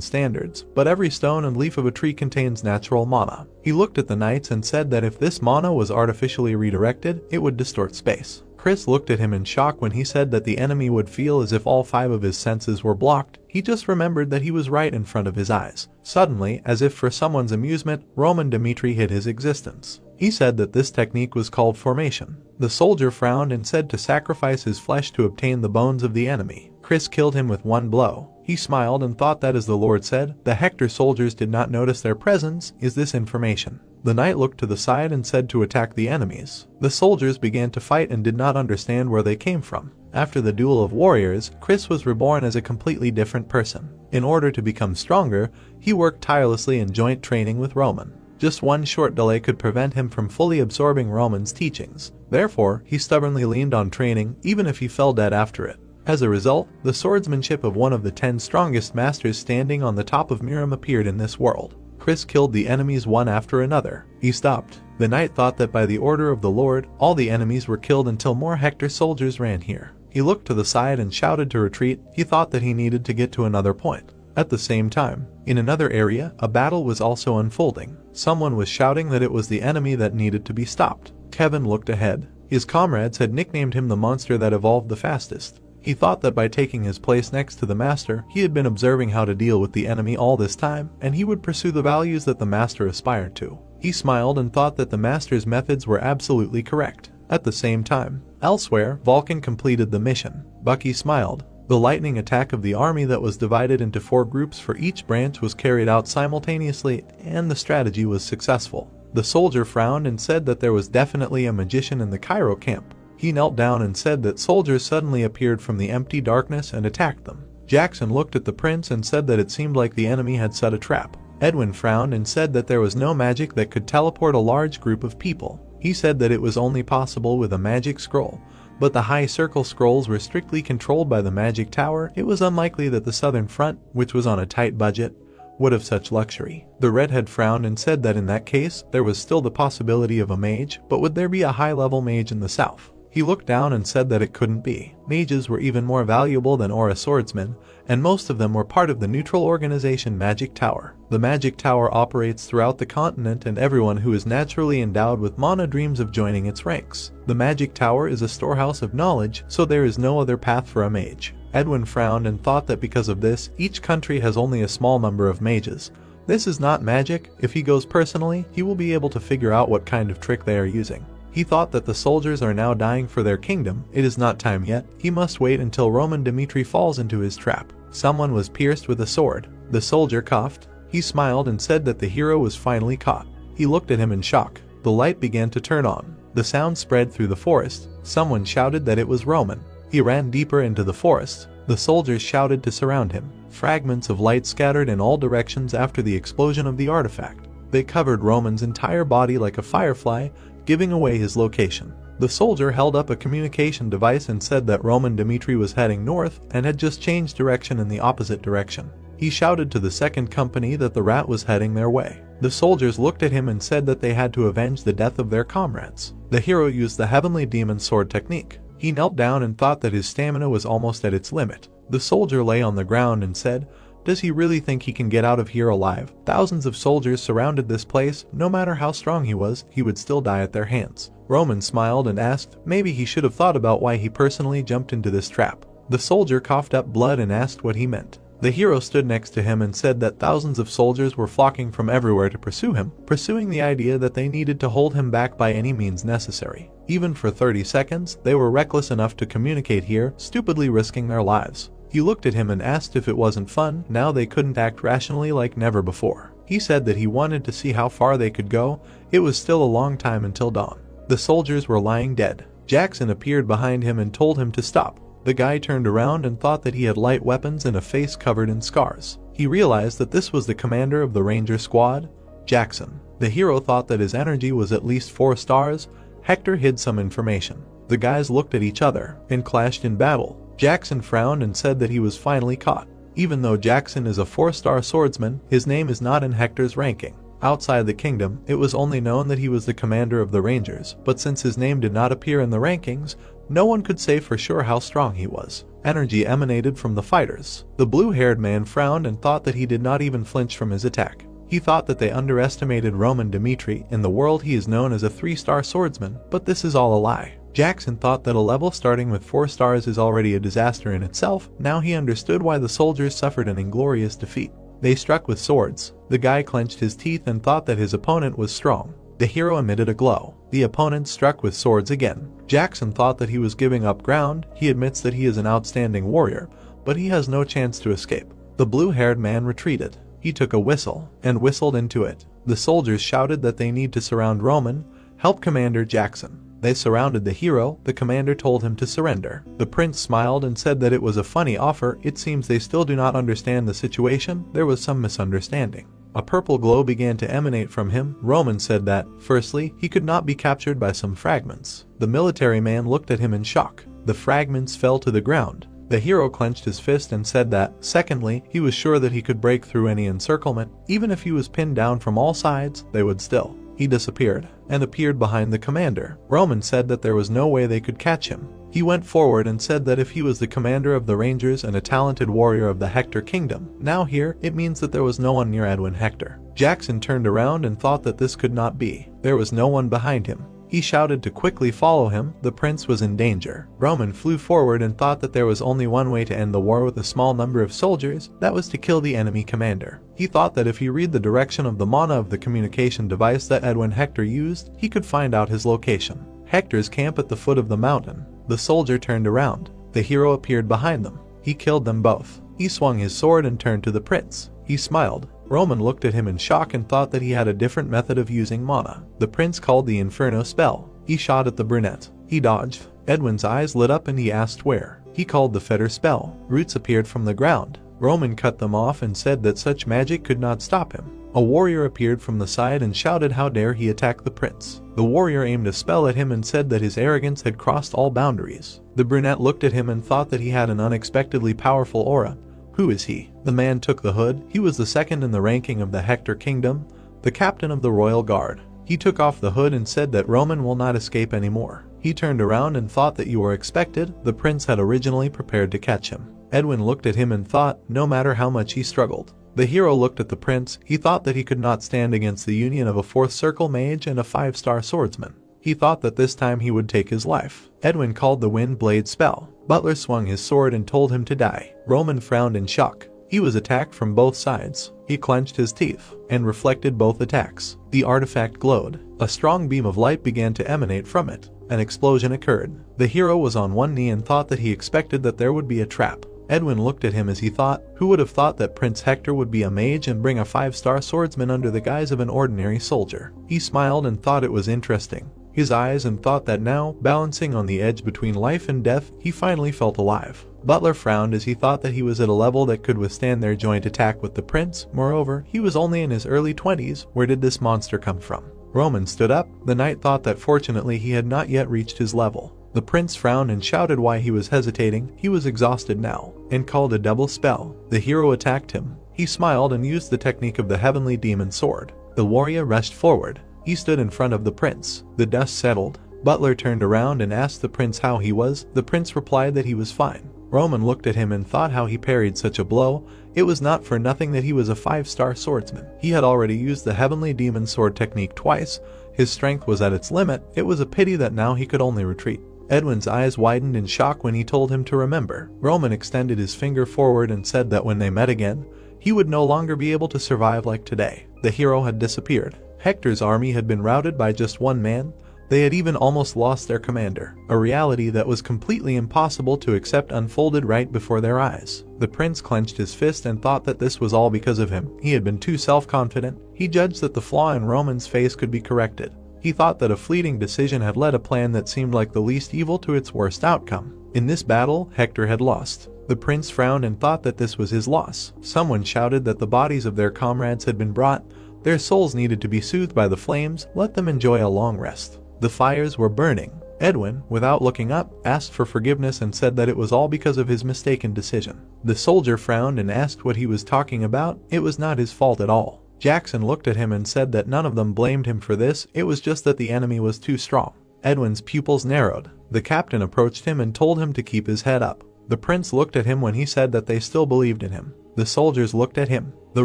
standards, but every stone and leaf of a tree contains natural mana. He looked at the knights and said that if this mana was artificially redirected, it would distort space. Chris looked at him in shock when he said that the enemy would feel as if all 5 of his senses were blocked. He just remembered that he was right in front of his eyes. Suddenly, as if for someone's amusement, Roman Dmitri hid his existence. He said that this technique was called formation. The soldier frowned and said to sacrifice his flesh to obtain the bones of the enemy. Chris killed him with one blow. He smiled and thought that as the Lord said, the Hector soldiers did not notice their presence. Is this information? The knight looked to the side and said to attack the enemies. The soldiers began to fight and did not understand where they came from. After the duel of warriors, Chris was reborn as a completely different person. In order to become stronger, he worked tirelessly in joint training with Roman. Just one short delay could prevent him from fully absorbing Roman's teachings. Therefore, he stubbornly leaned on training, even if he fell dead after it. As a result, the swordsmanship of one of the 10 strongest masters standing on the top of Miram appeared in this world. Chris killed the enemies one after another. He stopped. The knight thought that by the order of the Lord, all the enemies were killed until more Hector soldiers ran here. He looked to the side and shouted to retreat. He thought that he needed to get to another point. At the same time, in another area, a battle was also unfolding. Someone was shouting that it was the enemy that needed to be stopped. Kevin looked ahead. His comrades had nicknamed him the monster that evolved the fastest. He thought that by taking his place next to the master, he had been observing how to deal with the enemy all this time, and he would pursue the values that the master aspired to. He smiled and thought that the master's methods were absolutely correct. At the same time, elsewhere, Vulcan completed the mission. Bucky smiled. The lightning attack of the army that was divided into 4 groups for each branch was carried out simultaneously, and the strategy was successful. The soldier frowned and said that there was definitely a magician in the Cairo camp. He knelt down and said that soldiers suddenly appeared from the empty darkness and attacked them. Jackson looked at the prince and said that it seemed like the enemy had set a trap. Edwin frowned and said that there was no magic that could teleport a large group of people. He said that it was only possible with a magic scroll, but the high circle scrolls were strictly controlled by the magic tower. It was unlikely that the southern front, which was on a tight budget, would have such luxury. The redhead frowned and said that in that case, there was still the possibility of a mage, but would there be a high-level mage in the south? He looked down and said that it couldn't be. Mages were even more valuable than aura swordsmen, and most of them were part of the neutral organization Magic Tower. The Magic Tower operates throughout the continent, and everyone who is naturally endowed with mana dreams of joining its ranks. The Magic Tower is a storehouse of knowledge, so there is no other path for a mage. Edwin frowned and thought that because of this, each country has only a small number of mages. This is not magic. If he goes personally, he will be able to figure out what kind of trick they are using. He thought that the soldiers are now dying for their kingdom. It is not time yet. He must wait until Roman Dmitri falls into his trap. Someone was pierced with a sword. The soldier coughed. He smiled and said that the hero was finally caught. He looked at him in shock. The light began to turn on. The sound spread through the forest. Someone shouted that it was Roman. He ran deeper into the forest. The soldiers shouted to surround him. Fragments of light scattered in all directions after the explosion of the artifact. They covered Roman's entire body like a firefly, giving away his location. The soldier held up a communication device and said that Roman Dmitri was heading north and had just changed direction in the opposite direction. He shouted to the second company that the rat was heading their way. The soldiers looked at him and said that they had to avenge the death of their comrades. The hero used the heavenly demon sword technique. He knelt down and thought that his stamina was almost at its limit. The soldier lay on the ground and said, Does he really think he can get out of here alive? Thousands of soldiers surrounded this place. No matter how strong he was, he would still die at their hands. Roman smiled and asked, maybe he should have thought about why he personally jumped into this trap. The soldier coughed up blood and asked what he meant. The hero stood next to him and said that thousands of soldiers were flocking from everywhere to pursue him, pursuing the idea that they needed to hold him back by any means necessary. Even for 30 seconds, they were reckless enough to communicate here, stupidly risking their lives. He looked at him and asked if it wasn't fun. Now they couldn't act rationally like never before. He said that he wanted to see how far they could go. It was still a long time until dawn. The soldiers were lying dead. Jackson appeared behind him and told him to stop. The guy turned around and thought that he had light weapons and a face covered in scars. He realized that this was the commander of the Ranger squad, Jackson. The hero thought that his energy was at least 4 stars. Hector hid some information. The guys looked at each other and clashed in battle. Jackson frowned and said that he was finally caught. Even though Jackson is a 4-star swordsman, his name is not in Hector's ranking. Outside the kingdom, it was only known that he was the commander of the Rangers, but since his name did not appear in the rankings, no one could say for sure how strong he was. Energy emanated from the fighters. The blue-haired man frowned and thought that he did not even flinch from his attack. He thought that they underestimated Roman Dmitri. In the world he is known as a 3-star swordsman, but this is all a lie. Jackson thought that a level starting with 4 stars is already a disaster in itself. Now he understood why the soldiers suffered an inglorious defeat. They struck with swords. The guy clenched his teeth and thought that his opponent was strong. The hero emitted a glow. The opponent struck with swords again. Jackson thought that he was giving up ground. He admits that he is an outstanding warrior, but he has no chance to escape. The blue-haired man retreated. He took a whistle and whistled into it. The soldiers shouted that they need to surround Roman, help Commander Jackson. They surrounded the hero. The commander told him to surrender. The prince smiled and said that it was a funny offer. It seems they still do not understand the situation. There was some misunderstanding. A purple glow began to emanate from him. Roman said that, firstly, he could not be captured by some fragments. The military man looked at him in shock. The fragments fell to the ground. The hero clenched his fist and said that, secondly, he was sure that he could break through any encirclement. Even if he was pinned down from all sides, they would still. He disappeared and appeared behind the commander. Roman said that there was no way they could catch him. He went forward and said that if he was the commander of the Rangers and a talented warrior of the Hector kingdom, now here, it means that there was no one near Edwin Hector. Jackson turned around and thought that this could not be. There was no one behind him. He shouted to quickly follow him. The prince was in danger. Roman flew forward and thought that there was only one way to end the war with a small number of soldiers, that was to kill the enemy commander. He thought that if he read the direction of the mana of the communication device that Edwin Hector used, he could find out his location. Hector's camp at the foot of the mountain. The soldier turned around. The hero appeared behind them. He killed them both. He swung his sword and turned to the prince. He smiled. Roman looked at him in shock and thought that he had a different method of using mana. The prince called the Inferno spell. He shot at the brunette. He dodged. Edwin's eyes lit up and he asked where. He called the fetter spell. Roots appeared from the ground. Roman cut them off and said that such magic could not stop him. A warrior appeared from the side and shouted how dare he attack the prince. The warrior aimed a spell at him and said that his arrogance had crossed all boundaries. The brunette looked at him and thought that he had an unexpectedly powerful aura. Who is he? The man took the hood. He was the second in the ranking of the Hector kingdom, the captain of the royal guard. He took off the hood and said that Roman will not escape anymore. He turned around and thought that you were expected. The prince had originally prepared to catch him. Edwin looked at him and thought, no matter how much he struggled. The hero looked at the prince. He thought that he could not stand against the union of a 4th circle mage and a 5-star swordsman. He thought that this time he would take his life. Edwin called the wind blade spell. Butler swung his sword and told him to die. Roman frowned in shock. He was attacked from both sides. He clenched his teeth and reflected both attacks. The artifact glowed. A strong beam of light began to emanate from it. An explosion occurred. The hero was on one knee and thought that he expected that there would be a trap. Edwin looked at him as he thought, who would have thought that Prince Hector would be a mage and bring a 5-star swordsman under the guise of an ordinary soldier? He smiled and thought it was interesting. His eyes and thought that now, balancing on the edge between life and death, he finally felt alive. Butler frowned as he thought that he was at a level that could withstand their joint attack with the prince. Moreover, he was only in his early 20s. Where did this monster come from? Roman stood up. The knight thought that fortunately he had not yet reached his level. The prince frowned and shouted why he was hesitating. He was exhausted now, and called a double spell. The hero attacked him. He smiled and used the technique of the heavenly demon sword. The warrior rushed forward. He stood in front of the prince. The dust settled. Butler turned around and asked the prince how he was. The prince replied that he was fine. Roman looked at him and thought how he parried such a blow. It was not for nothing that he was a 5-star swordsman. He had already used the heavenly demon sword technique twice. His strength was at its limit. It was a pity that now he could only retreat. Edwin's eyes widened in shock when he told him to remember. Roman extended his finger forward and said that when they met again, he would no longer be able to survive like today. The hero had disappeared. Hector's army had been routed by just one man. They had even almost lost their commander, a reality that was completely impossible to accept unfolded right before their eyes. The prince clenched his fist and thought that this was all because of him. He had been too self-confident. He judged that the flaw in Roman's face could be corrected. He thought that a fleeting decision had led a plan that seemed like the least evil to its worst outcome. In this battle, Hector had lost. The prince frowned and thought that this was his loss. Someone shouted that the bodies of their comrades had been brought. Their souls needed to be soothed by the flames. Let them enjoy a long rest. The fires were burning. Edwin, without looking up, asked for forgiveness and said that it was all because of his mistaken decision. The soldier frowned and asked what he was talking about. It was not his fault at all. Jackson looked at him and said that none of them blamed him for this. It was just that the enemy was too strong. Edwin's pupils narrowed. The captain approached him and told him to keep his head up. The prince looked at him when he said that they still believed in him. The soldiers looked at him. The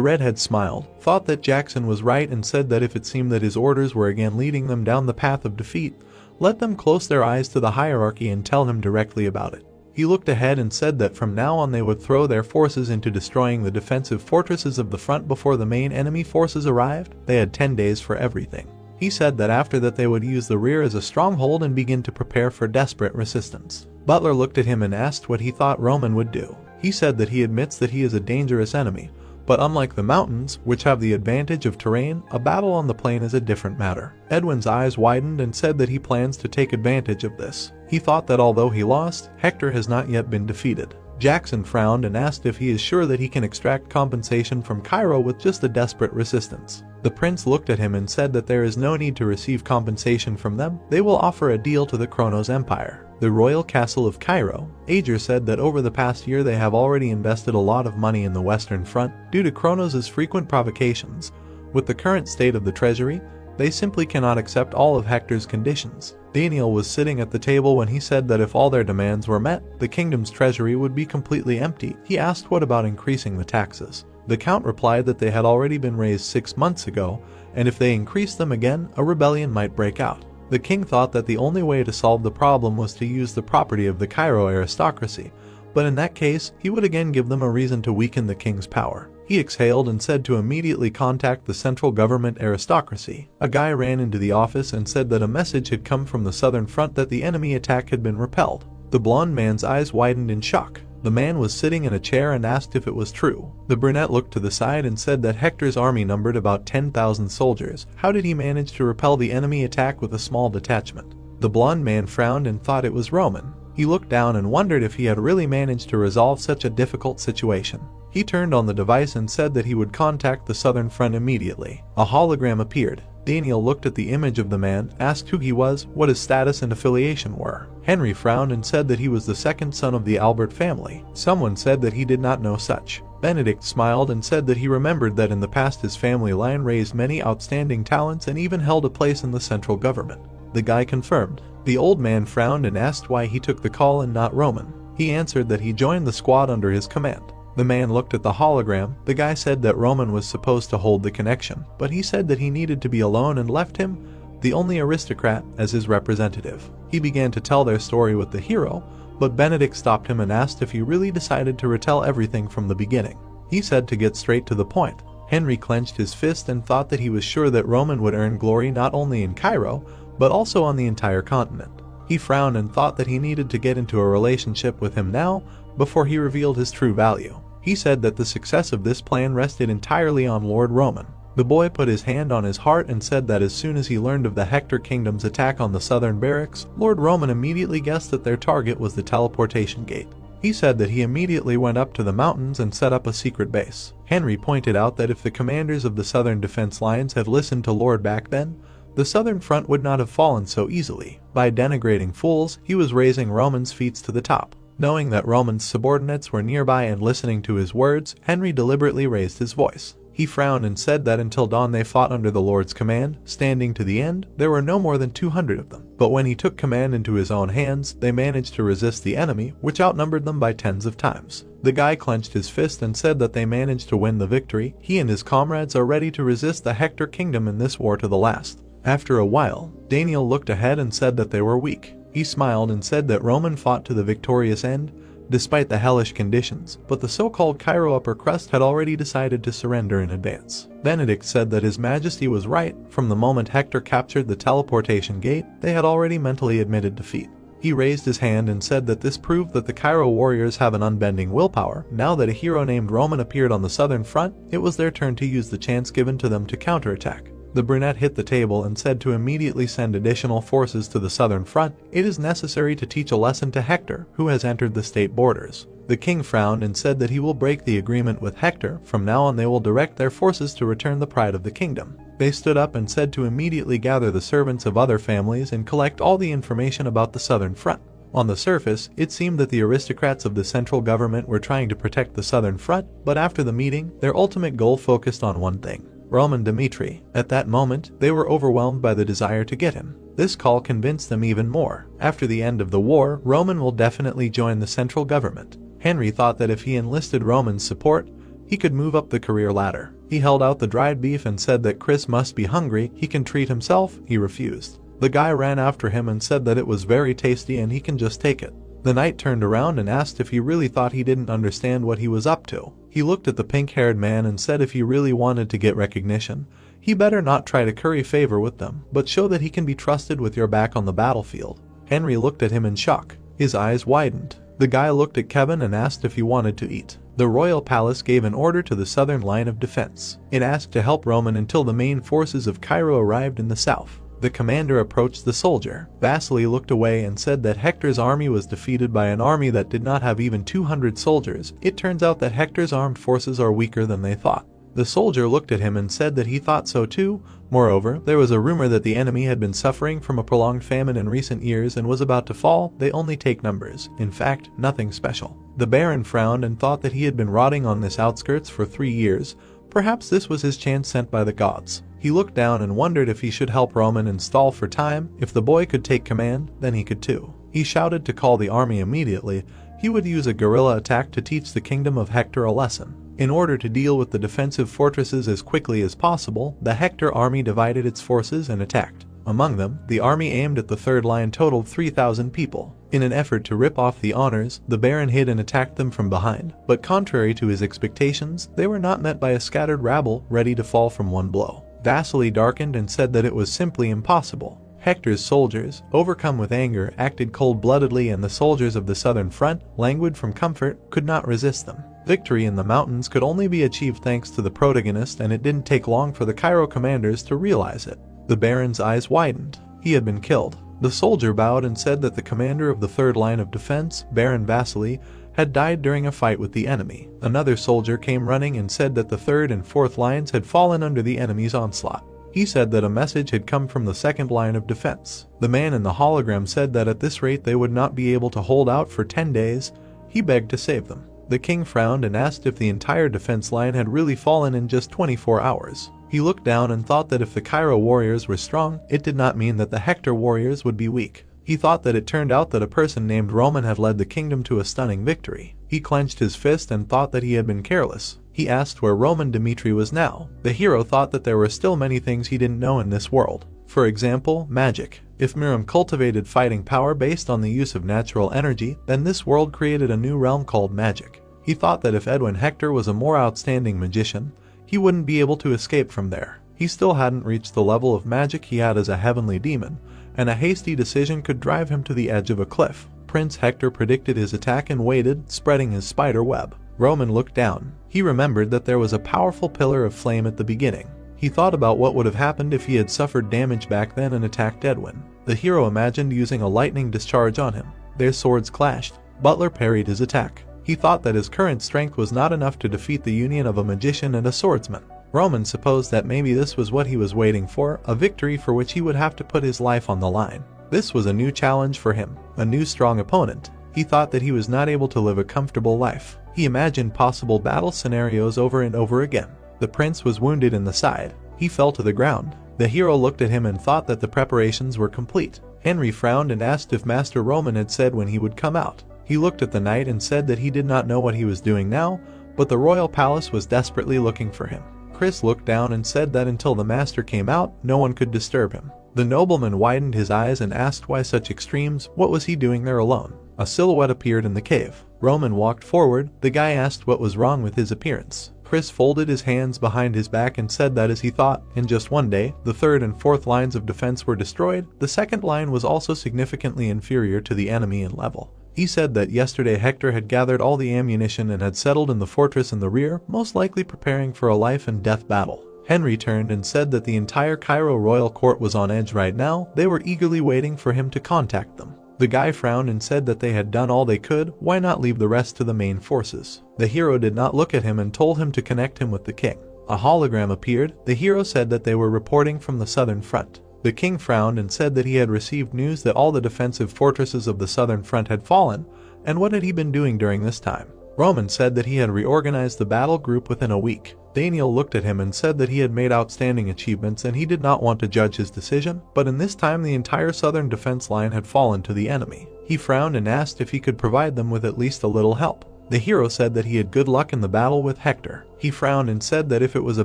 redhead smiled, thought that Jackson was right and said that if it seemed that his orders were again leading them down the path of defeat, let them close their eyes to the hierarchy and tell him directly about it. He looked ahead and said that from now on they would throw their forces into destroying the defensive fortresses of the front before the main enemy forces arrived. They had 10 days for everything. He said that after that they would use the rear as a stronghold and begin to prepare for desperate resistance. Butler looked at him and asked what he thought Roman would do. He said that he admits that he is a dangerous enemy, but unlike the mountains, which have the advantage of terrain, a battle on the plain is a different matter. Edwin's eyes widened and said that he plans to take advantage of this. He thought that although he lost, Hector has not yet been defeated. Jackson frowned and asked if he is sure that he can extract compensation from Cairo with just a desperate resistance. The prince looked at him and said that there is no need to receive compensation from them. They will offer a deal to the Kronos Empire. The royal castle of Cairo. Ager said that over the past year they have already invested a lot of money in the Western Front due to Kronos' frequent provocations. With the current state of the treasury, they simply cannot accept all of Hector's conditions. Daniel was sitting at the table when he said that if all their demands were met, the kingdom's treasury would be completely empty. He asked what about increasing the taxes. The count replied that they had already been raised 6 months ago, and if they increased them again, a rebellion might break out. The king thought that the only way to solve the problem was to use the property of the Cairo aristocracy, but in that case, he would again give them a reason to weaken the king's power. He exhaled and said to immediately contact the central government aristocracy. A guy ran into the office and said that a message had come from the southern front that the enemy attack had been repelled. The blonde man's eyes widened in shock. The man was sitting in a chair and asked if it was true. The brunette looked to the side and said that Hector's army numbered about 10,000 soldiers. How did he manage to repel the enemy attack with a small detachment? The blonde man frowned and thought it was Roman. He looked down and wondered if he had really managed to resolve such a difficult situation. He turned on the device and said that he would contact the southern front immediately. A hologram appeared. Daniel looked at the image of the man, asked who he was, what his status and affiliation were. Henry frowned and said that he was the second son of the Albert family. Someone said that he did not know such. Benedict smiled and said that he remembered that in the past his family line raised many outstanding talents and even held a place in the central government. The guy confirmed. The old man frowned and asked why he took the call and not Roman. He answered that he joined the squad under his command. The man looked at the hologram. The guy said that Roman was supposed to hold the connection, but he said that he needed to be alone and left him, the only aristocrat, as his representative. He began to tell their story with the hero, but Benedict stopped him and asked if he really decided to retell everything from the beginning. He said to get straight to the point. Henry clenched his fist and thought that he was sure that Roman would earn glory not only in Cairo, but also on the entire continent. He frowned and thought that he needed to get into a relationship with him now, before he revealed his true value. He said that the success of this plan rested entirely on Lord Roman. The boy put his hand on his heart and said that as soon as he learned of the Hector Kingdom's attack on the southern barracks, Lord Roman immediately guessed that their target was the teleportation gate. He said that he immediately went up to the mountains and set up a secret base. Henry pointed out that if the commanders of the southern defense lines had listened to Lord back then, the southern front would not have fallen so easily. By denigrating fools, he was raising Roman's feet to the top. Knowing that Roman's subordinates were nearby and listening to his words, Henry deliberately raised his voice. He frowned and said that until dawn they fought under the Lord's command, standing to the end. There were no more than 200 of them. But when he took command into his own hands, they managed to resist the enemy, which outnumbered them by tens of times. The guy clenched his fist and said that they managed to win the victory. He and his comrades are ready to resist the Hector kingdom in this war to the last. After a while, Daniel looked ahead and said that they were weak. He smiled and said that Roman fought to the victorious end, despite the hellish conditions, but the so-called Cairo upper crust had already decided to surrender in advance. Benedict said that His Majesty was right. From the moment Hector captured the teleportation gate, they had already mentally admitted defeat. He raised his hand and said that this proved that the Cairo warriors have an unbending willpower. Now that a hero named Roman appeared on the southern front, it was their turn to use the chance given to them to counterattack. The brunette hit the table and said to immediately send additional forces to the southern front. It is necessary to teach a lesson to Hector, who has entered the state borders. The king frowned and said that he will break the agreement with Hector. From now on they will direct their forces to return the pride of the kingdom. They stood up and said to immediately gather the servants of other families and collect all the information about the southern front. On the surface, it seemed that the aristocrats of the central government were trying to protect the southern front, but after the meeting, their ultimate goal focused on one thing: Roman Dmitri. At that moment, they were overwhelmed by the desire to get him. This call convinced them even more. After the end of the war, Roman will definitely join the central government. Henry thought that if he enlisted Roman's support, he could move up the career ladder. He held out the dried beef and said that Chris must be hungry, he can treat himself. He refused. The guy ran after him and said that it was very tasty and he can just take it. The knight turned around and asked if he really thought he didn't understand what he was up to. He looked at the pink-haired man and said if he really wanted to get recognition, he better not try to curry favor with them, but show that he can be trusted with your back on the battlefield. Henry looked at him in shock. His eyes widened. The guy looked at Kevin and asked if he wanted to eat. The royal palace gave an order to the southern line of defense. It asked to help Roman until the main forces of Cairo arrived in the south. The commander approached the soldier. Vasily looked away and said that Hector's army was defeated by an army that did not have even 200 soldiers. It turns out that Hector's armed forces are weaker than they thought. The soldier looked at him and said that he thought so too. Moreover, there was a rumor that the enemy had been suffering from a prolonged famine in recent years and was about to fall. They only take numbers. In fact, nothing special. The baron frowned and thought that he had been rotting on this outskirts for 3 years. Perhaps this was his chance sent by the gods. He looked down and wondered if he should help Roman and stall for time. If the boy could take command, then he could too. He shouted to call the army immediately. He would use a guerrilla attack to teach the kingdom of Hector a lesson. In order to deal with the defensive fortresses as quickly as possible, the Hector army divided its forces and attacked. Among them, the army aimed at the third line totaled 3,000 people. In an effort to rip off the honors, the baron hid and attacked them from behind. But contrary to his expectations, they were not met by a scattered rabble ready to fall from one blow. Vasily darkened and said that it was simply impossible. Hector's soldiers, overcome with anger, acted cold-bloodedly, and the soldiers of the southern front, languid from comfort, could not resist them. Victory in the mountains could only be achieved thanks to the protagonist, and it didn't take long for the Cairo commanders to realize it. The baron's eyes widened. He had been killed. The soldier bowed and said that the commander of the third line of defense, Baron Vasily, had died during a fight with the enemy. Another soldier came running and said that the third and fourth lines had fallen under the enemy's onslaught. He said that a message had come from the second line of defense. The man in the hologram said that at this rate they would not be able to hold out for 10 days. He begged to save them. The king frowned and asked if the entire defense line had really fallen in just 24 hours. He looked down and thought that if the Cairo warriors were strong, it did not mean that the Hector warriors would be weak. He thought that it turned out that a person named Roman had led the kingdom to a stunning victory. He clenched his fist and thought that he had been careless. He asked where Roman Dmitri was now. The hero thought that there were still many things he didn't know in this world. For example, magic. If Miriam cultivated fighting power based on the use of natural energy, then this world created a new realm called magic. He thought that if Edwin Hector was a more outstanding magician, he wouldn't be able to escape from there. He still hadn't reached the level of magic he had as a heavenly demon, and a hasty decision could drive him to the edge of a cliff. Prince Hector predicted his attack and waited, spreading his spider web. Roman looked down. He remembered that there was a powerful pillar of flame at the beginning. He thought about what would have happened if he had suffered damage back then and attacked Edwin. The hero imagined using a lightning discharge on him. Their swords clashed. Butler parried his attack. He thought that his current strength was not enough to defeat the union of a magician and a swordsman. Roman supposed that maybe this was what he was waiting for, a victory for which he would have to put his life on the line. This was a new challenge for him, a new strong opponent. He thought that he was not able to live a comfortable life. He imagined possible battle scenarios over and over again. The prince was wounded in the side. He fell to the ground. The hero looked at him and thought that the preparations were complete. Henry frowned and asked if Master Roman had said when he would come out. He looked at the knight and said that he did not know what he was doing now, but the royal palace was desperately looking for him. Chris looked down and said that until the master came out, no one could disturb him. The nobleman widened his eyes and asked why such extremes, what was he doing there alone? A silhouette appeared in the cave. Roman walked forward. The guy asked what was wrong with his appearance. Chris folded his hands behind his back and said that as he thought, in just one day, the third and fourth lines of defense were destroyed. The second line was also significantly inferior to the enemy in level. He said that yesterday Hector had gathered all the ammunition and had settled in the fortress in the rear, most likely preparing for a life and death battle. Henry turned and said that the entire Cairo royal court was on edge right now. They were eagerly waiting for him to contact them. The guy frowned and said that they had done all they could. Why not leave the rest to the main forces? The hero did not look at him and told him to connect him with the king. A hologram appeared. The hero said that they were reporting from the southern front. The king frowned and said that he had received news that all the defensive fortresses of the southern front had fallen, and what had he been doing during this time? Roman said that he had reorganized the battle group within a week. Daniel looked at him and said that he had made outstanding achievements and he did not want to judge his decision, but in this time the entire southern defense line had fallen to the enemy. He frowned and asked if he could provide them with at least a little help. The hero said that he had good luck in the battle with Hector. He frowned and said that if it was a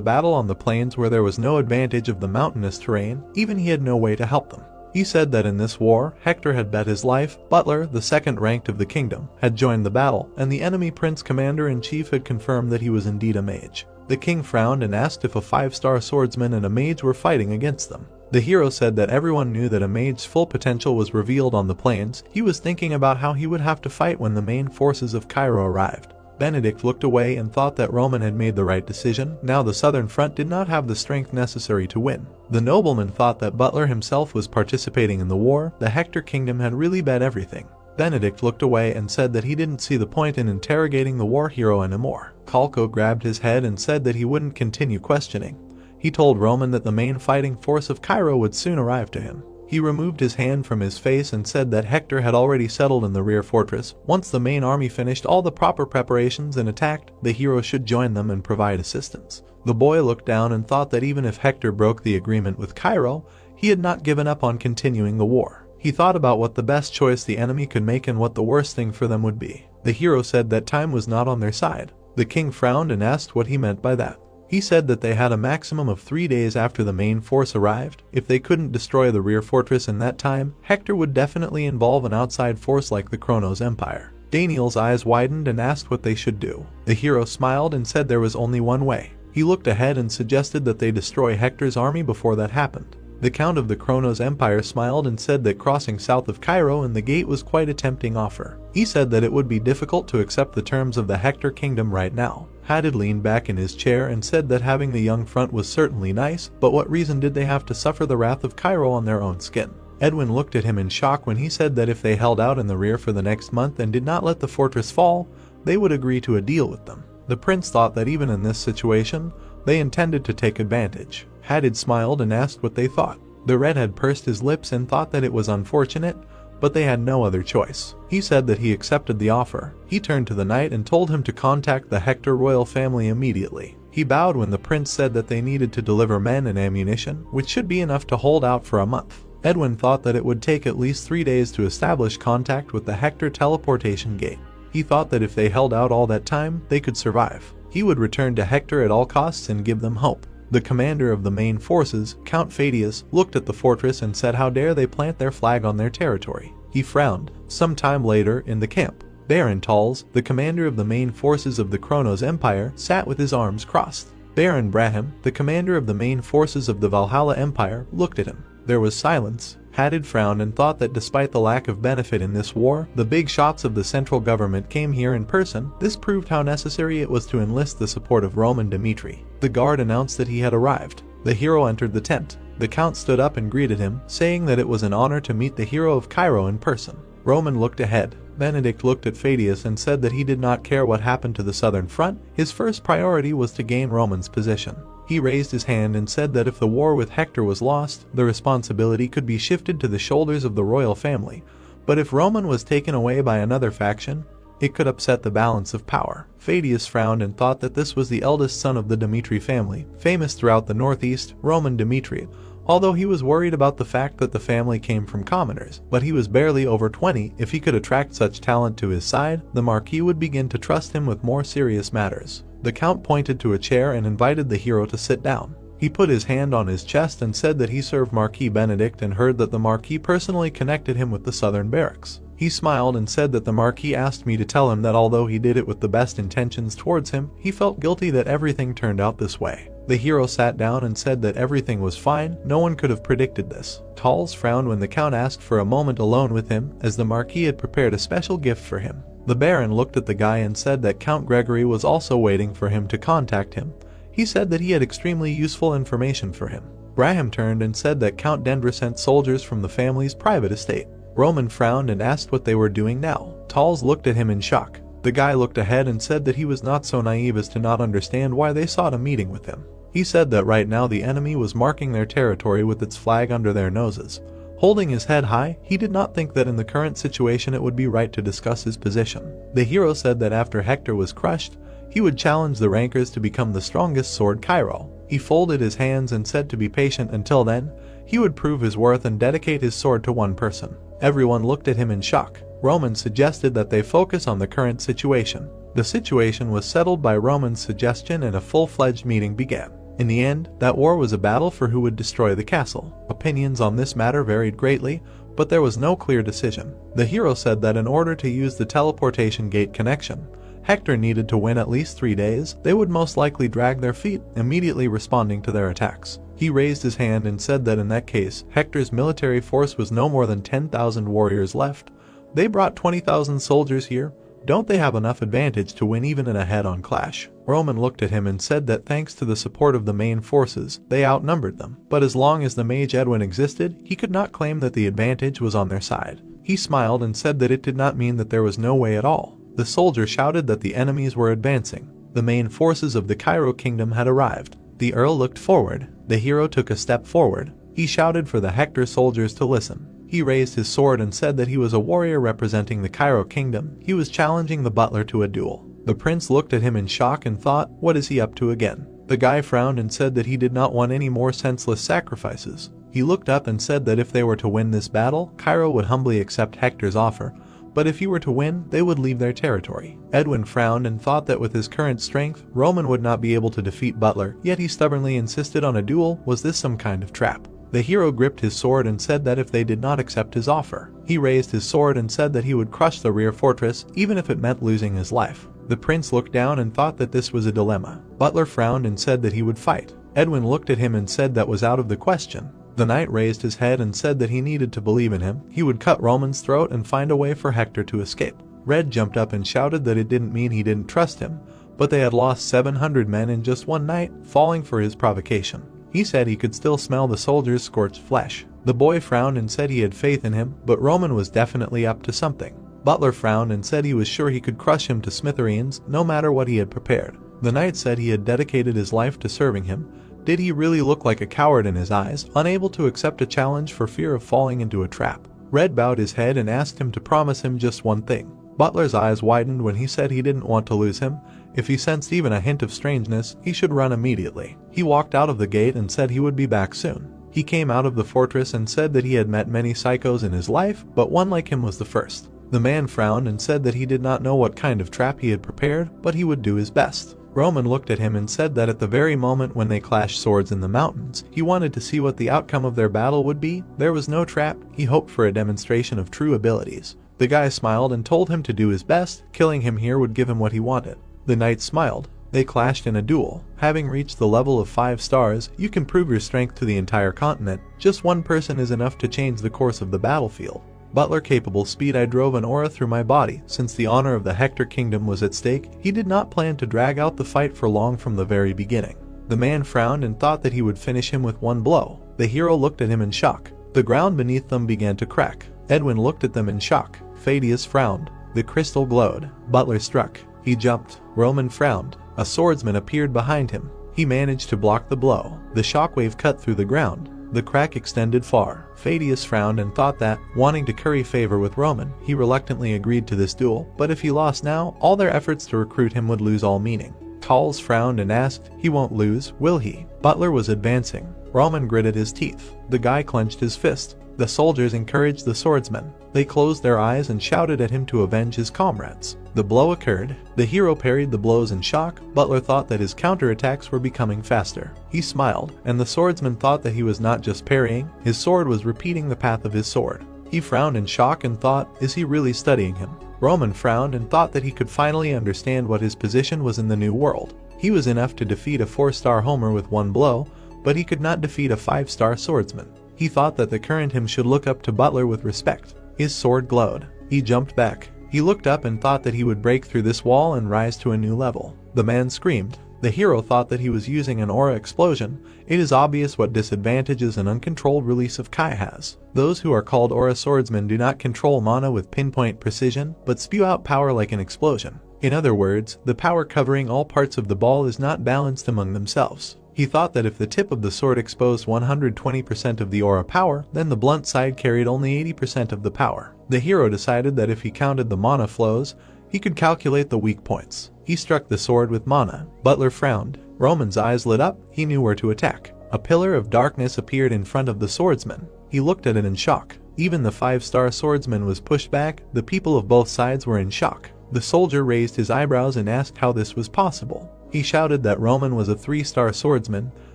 battle on the plains where there was no advantage of the mountainous terrain, even he had no way to help them. He said that in this war, Hector had bet his life. Butler, the second ranked of the kingdom, had joined the battle, and the enemy prince commander-in-chief had confirmed that he was indeed a mage. The king frowned and asked if a 5-star swordsman and a mage were fighting against them. The hero said that everyone knew that a mage's full potential was revealed on the plains. He was thinking about how he would have to fight when the main forces of Cairo arrived. Benedict looked away and thought that Roman had made the right decision. Now the southern front did not have the strength necessary to win. The nobleman thought that Butler himself was participating in the war. The Hector kingdom had really bet everything. Benedict looked away and said that he didn't see the point in interrogating the war hero anymore. Calco grabbed his head and said that he wouldn't continue questioning. He told Roman that the main fighting force of Cairo would soon arrive to him. He removed his hand from his face and said that Hector had already settled in the rear fortress. Once the main army finished all the proper preparations and attacked, the hero should join them and provide assistance. The boy looked down and thought that even if Hector broke the agreement with Cairo, he had not given up on continuing the war. He thought about what the best choice the enemy could make and what the worst thing for them would be. The hero said that time was not on their side. The king frowned and asked what he meant by that. He said that they had a maximum of 3 days after the main force arrived. If they couldn't destroy the rear fortress in that time, Hector would definitely involve an outside force like the Kronos Empire. Daniel's eyes widened and asked what they should do. The hero smiled and said there was only one way. He looked ahead and suggested that they destroy Hector's army before that happened. The Count of the Kronos Empire smiled and said that crossing south of Cairo and the gate was quite a tempting offer. He said that it would be difficult to accept the terms of the Hector kingdom right now. Hadid leaned back in his chair and said that having the young front was certainly nice, but what reason did they have to suffer the wrath of Cairo on their own skin? Edwin looked at him in shock when he said that if they held out in the rear for the next month and did not let the fortress fall, they would agree to a deal with them. The prince thought that even in this situation, they intended to take advantage. Hadid smiled and asked what they thought. The redhead pursed his lips and thought that it was unfortunate, but they had no other choice. He said that he accepted the offer. He turned to the knight and told him to contact the Hector royal family immediately. He bowed when the prince said that they needed to deliver men and ammunition, which should be enough to hold out for a month. Edwin thought that it would take at least 3 days to establish contact with the Hector teleportation gate. He thought that if they held out all that time, they could survive. He would return to Hector at all costs and give them hope. The commander of the main forces, Count Phadius, looked at the fortress and said how dare they plant their flag on their territory. He frowned. Some time later, in the camp, Baron Talls, the commander of the main forces of the Kronos Empire, sat with his arms crossed. Baron Brahim, the commander of the main forces of the Valhalla Empire, looked at him. There was silence. Hadid frowned and thought that despite the lack of benefit in this war, the big shots of the central government came here in person. This proved how necessary it was to enlist the support of Roman Dmitri. The guard announced that he had arrived. The hero entered the tent. The count stood up and greeted him, saying that it was an honor to meet the hero of Cairo in person. Roman looked ahead. Benedict looked at Phadius and said that he did not care what happened to the southern front. His first priority was to gain Roman's position. He raised his hand and said that if the war with Hector was lost, the responsibility could be shifted to the shoulders of the royal family. But if Roman was taken away by another faction, it could upset the balance of power. Phaedius frowned and thought that this was the eldest son of the Dimitri family, famous throughout the northeast, Roman Dimitri, although he was worried about the fact that the family came from commoners. But he was barely over 20. If he could attract such talent to his side, the Marquis would begin to trust him with more serious matters. The Count pointed to a chair and invited the hero to sit down. He put his hand on his chest and said that he served Marquis Benedict and heard that the Marquis personally connected him with the southern barracks. He smiled and said that the Marquis asked me to tell him that although he did it with the best intentions towards him, he felt guilty that everything turned out this way. The hero sat down and said that everything was fine, no one could have predicted this. Talls frowned when the Count asked for a moment alone with him, as the Marquis had prepared a special gift for him. The Baron looked at the guy and said that Count Gregory was also waiting for him to contact him. He said that he had extremely useful information for him. Graham turned and said that Count Dendra sent soldiers from the family's private estate. Roman frowned and asked what they were doing now. Talls looked at him in shock. The guy looked ahead and said that he was not so naive as to not understand why they sought a meeting with him. He said that right now the enemy was marking their territory with its flag under their noses. Holding his head high, he did not think that in the current situation it would be right to discuss his position. The hero said that after Hector was crushed, he would challenge the Rankers to become the strongest sword Cairo. He folded his hands and said to be patient until then. He would prove his worth and dedicate his sword to one person. Everyone looked at him in shock. Roman suggested that they focus on the current situation. The situation was settled by Roman's suggestion and a full-fledged meeting began. In the end, that war was a battle for who would destroy the castle. Opinions on this matter varied greatly, but there was no clear decision. The hero said that in order to use the teleportation gate connection, Hector needed to win at least 3 days. They would most likely drag their feet, immediately responding to their attacks. He raised his hand and said that in that case, Hector's military force was no more than 10,000 warriors left. They brought 20,000 soldiers here. Don't they have enough advantage to win even in a head-on clash? Roman looked at him and said that thanks to the support of the main forces, they outnumbered them. But as long as the mage Edwin existed, he could not claim that the advantage was on their side. He smiled and said that it did not mean that there was no way at all. The soldier shouted that the enemies were advancing. The main forces of the Cairo kingdom had arrived. The Earl looked forward. The hero took a step forward. He shouted for the Hector soldiers to listen. He raised his sword and said that he was a warrior representing the Cairo kingdom. He was challenging the butler to a duel. The prince looked at him in shock and thought, what is he up to again? The guy frowned and said that he did not want any more senseless sacrifices. He looked up and said that if they were to win this battle, Cairo would humbly accept Hector's offer. But if he were to win, they would leave their territory. Edwin frowned and thought that with his current strength, Roman would not be able to defeat Butler, yet he stubbornly insisted on a duel. Was this some kind of trap? The hero gripped his sword and said that if they did not accept his offer, he raised his sword and said that he would crush the rear fortress, even if it meant losing his life. The prince looked down and thought that this was a dilemma. Butler frowned and said that he would fight. Edwin looked at him and said that was out of the question. The knight raised his head and said that he needed to believe in him. He would cut Roman's throat and find a way for Hector to escape. Red jumped up and shouted that it didn't mean he didn't trust him, but they had lost 700 men in just one night, falling for his provocation. He said he could still smell the soldiers' scorched flesh. The boy frowned and said he had faith in him, but Roman was definitely up to something. Butler frowned and said he was sure he could crush him to smithereens, no matter what he had prepared. The knight said he had dedicated his life to serving him. Did he really look like a coward in his eyes, unable to accept a challenge for fear of falling into a trap? Red bowed his head and asked him to promise him just one thing. Butler's eyes widened when he said he didn't want to lose him. If he sensed even a hint of strangeness, he should run immediately. He walked out of the gate and said he would be back soon. He came out of the fortress and said that he had met many psychos in his life, but one like him was the first. The man frowned and said that he did not know what kind of trap he had prepared, but he would do his best. Roman looked at him and said that at the very moment when they clashed swords in the mountains, he wanted to see what the outcome of their battle would be. There was no trap. He hoped for a demonstration of true abilities. The guy smiled and told him to do his best. Killing him here would give him what he wanted. The knight smiled. They clashed in a duel. Having reached the level of 5 stars, you can prove your strength to the entire continent. Just one person is enough to change the course of the battlefield. Butler capable speed. I drove an aura through my body. Since the honor of the Hector kingdom was at stake, he did not plan to drag out the fight for long from the very beginning. The man frowned and thought that he would finish him with one blow. The hero looked at him in shock. The ground beneath them began to crack. Edwin looked at them in shock. Phaedius frowned. The crystal glowed. Butler struck. He jumped. Roman frowned. A swordsman appeared behind him. He managed to block the blow. The shockwave cut through the ground. The crack extended far. Thaddeus frowned and thought that, wanting to curry favor with Roman, he reluctantly agreed to this duel, but if he lost now, all their efforts to recruit him would lose all meaning. Calls frowned and asked, "He won't lose, will he?" Butler was advancing. Roman gritted his teeth. The guy clenched his fist. The soldiers encouraged the swordsmen. They closed their eyes and shouted at him to avenge his comrades. The blow occurred. The hero parried the blows in shock. Butler thought that his counterattacks were becoming faster. He smiled, and the swordsman thought that he was not just parrying, his sword was repeating the path of his sword. He frowned in shock and thought, is he really studying him? Roman frowned and thought that he could finally understand what his position was in the new world. He was enough to defeat a 4-star Homer with one blow, but he could not defeat a 5-star swordsman. He thought that the current him should look up to Butler with respect. His sword glowed. He jumped back. He looked up and thought that he would break through this wall and rise to a new level. The man screamed. The hero thought that he was using an aura explosion. It is obvious what disadvantages an uncontrolled release of Kai has. Those who are called aura swordsmen do not control mana with pinpoint precision, but spew out power like an explosion. In other words, the power covering all parts of the ball is not balanced among themselves. He thought that if the tip of the sword exposed 120% of the aura power, then the blunt side carried only 80% of the power. The hero decided that if he counted the mana flows, he could calculate the weak points. He struck the sword with mana. Butler frowned. Roman's eyes lit up. He knew where to attack. A pillar of darkness appeared in front of the swordsman. He looked at it in shock. Even the 5-star swordsman was pushed back. The people of both sides were in shock. The soldier raised his eyebrows and asked how this was possible. He shouted that Roman was a 3-star swordsman.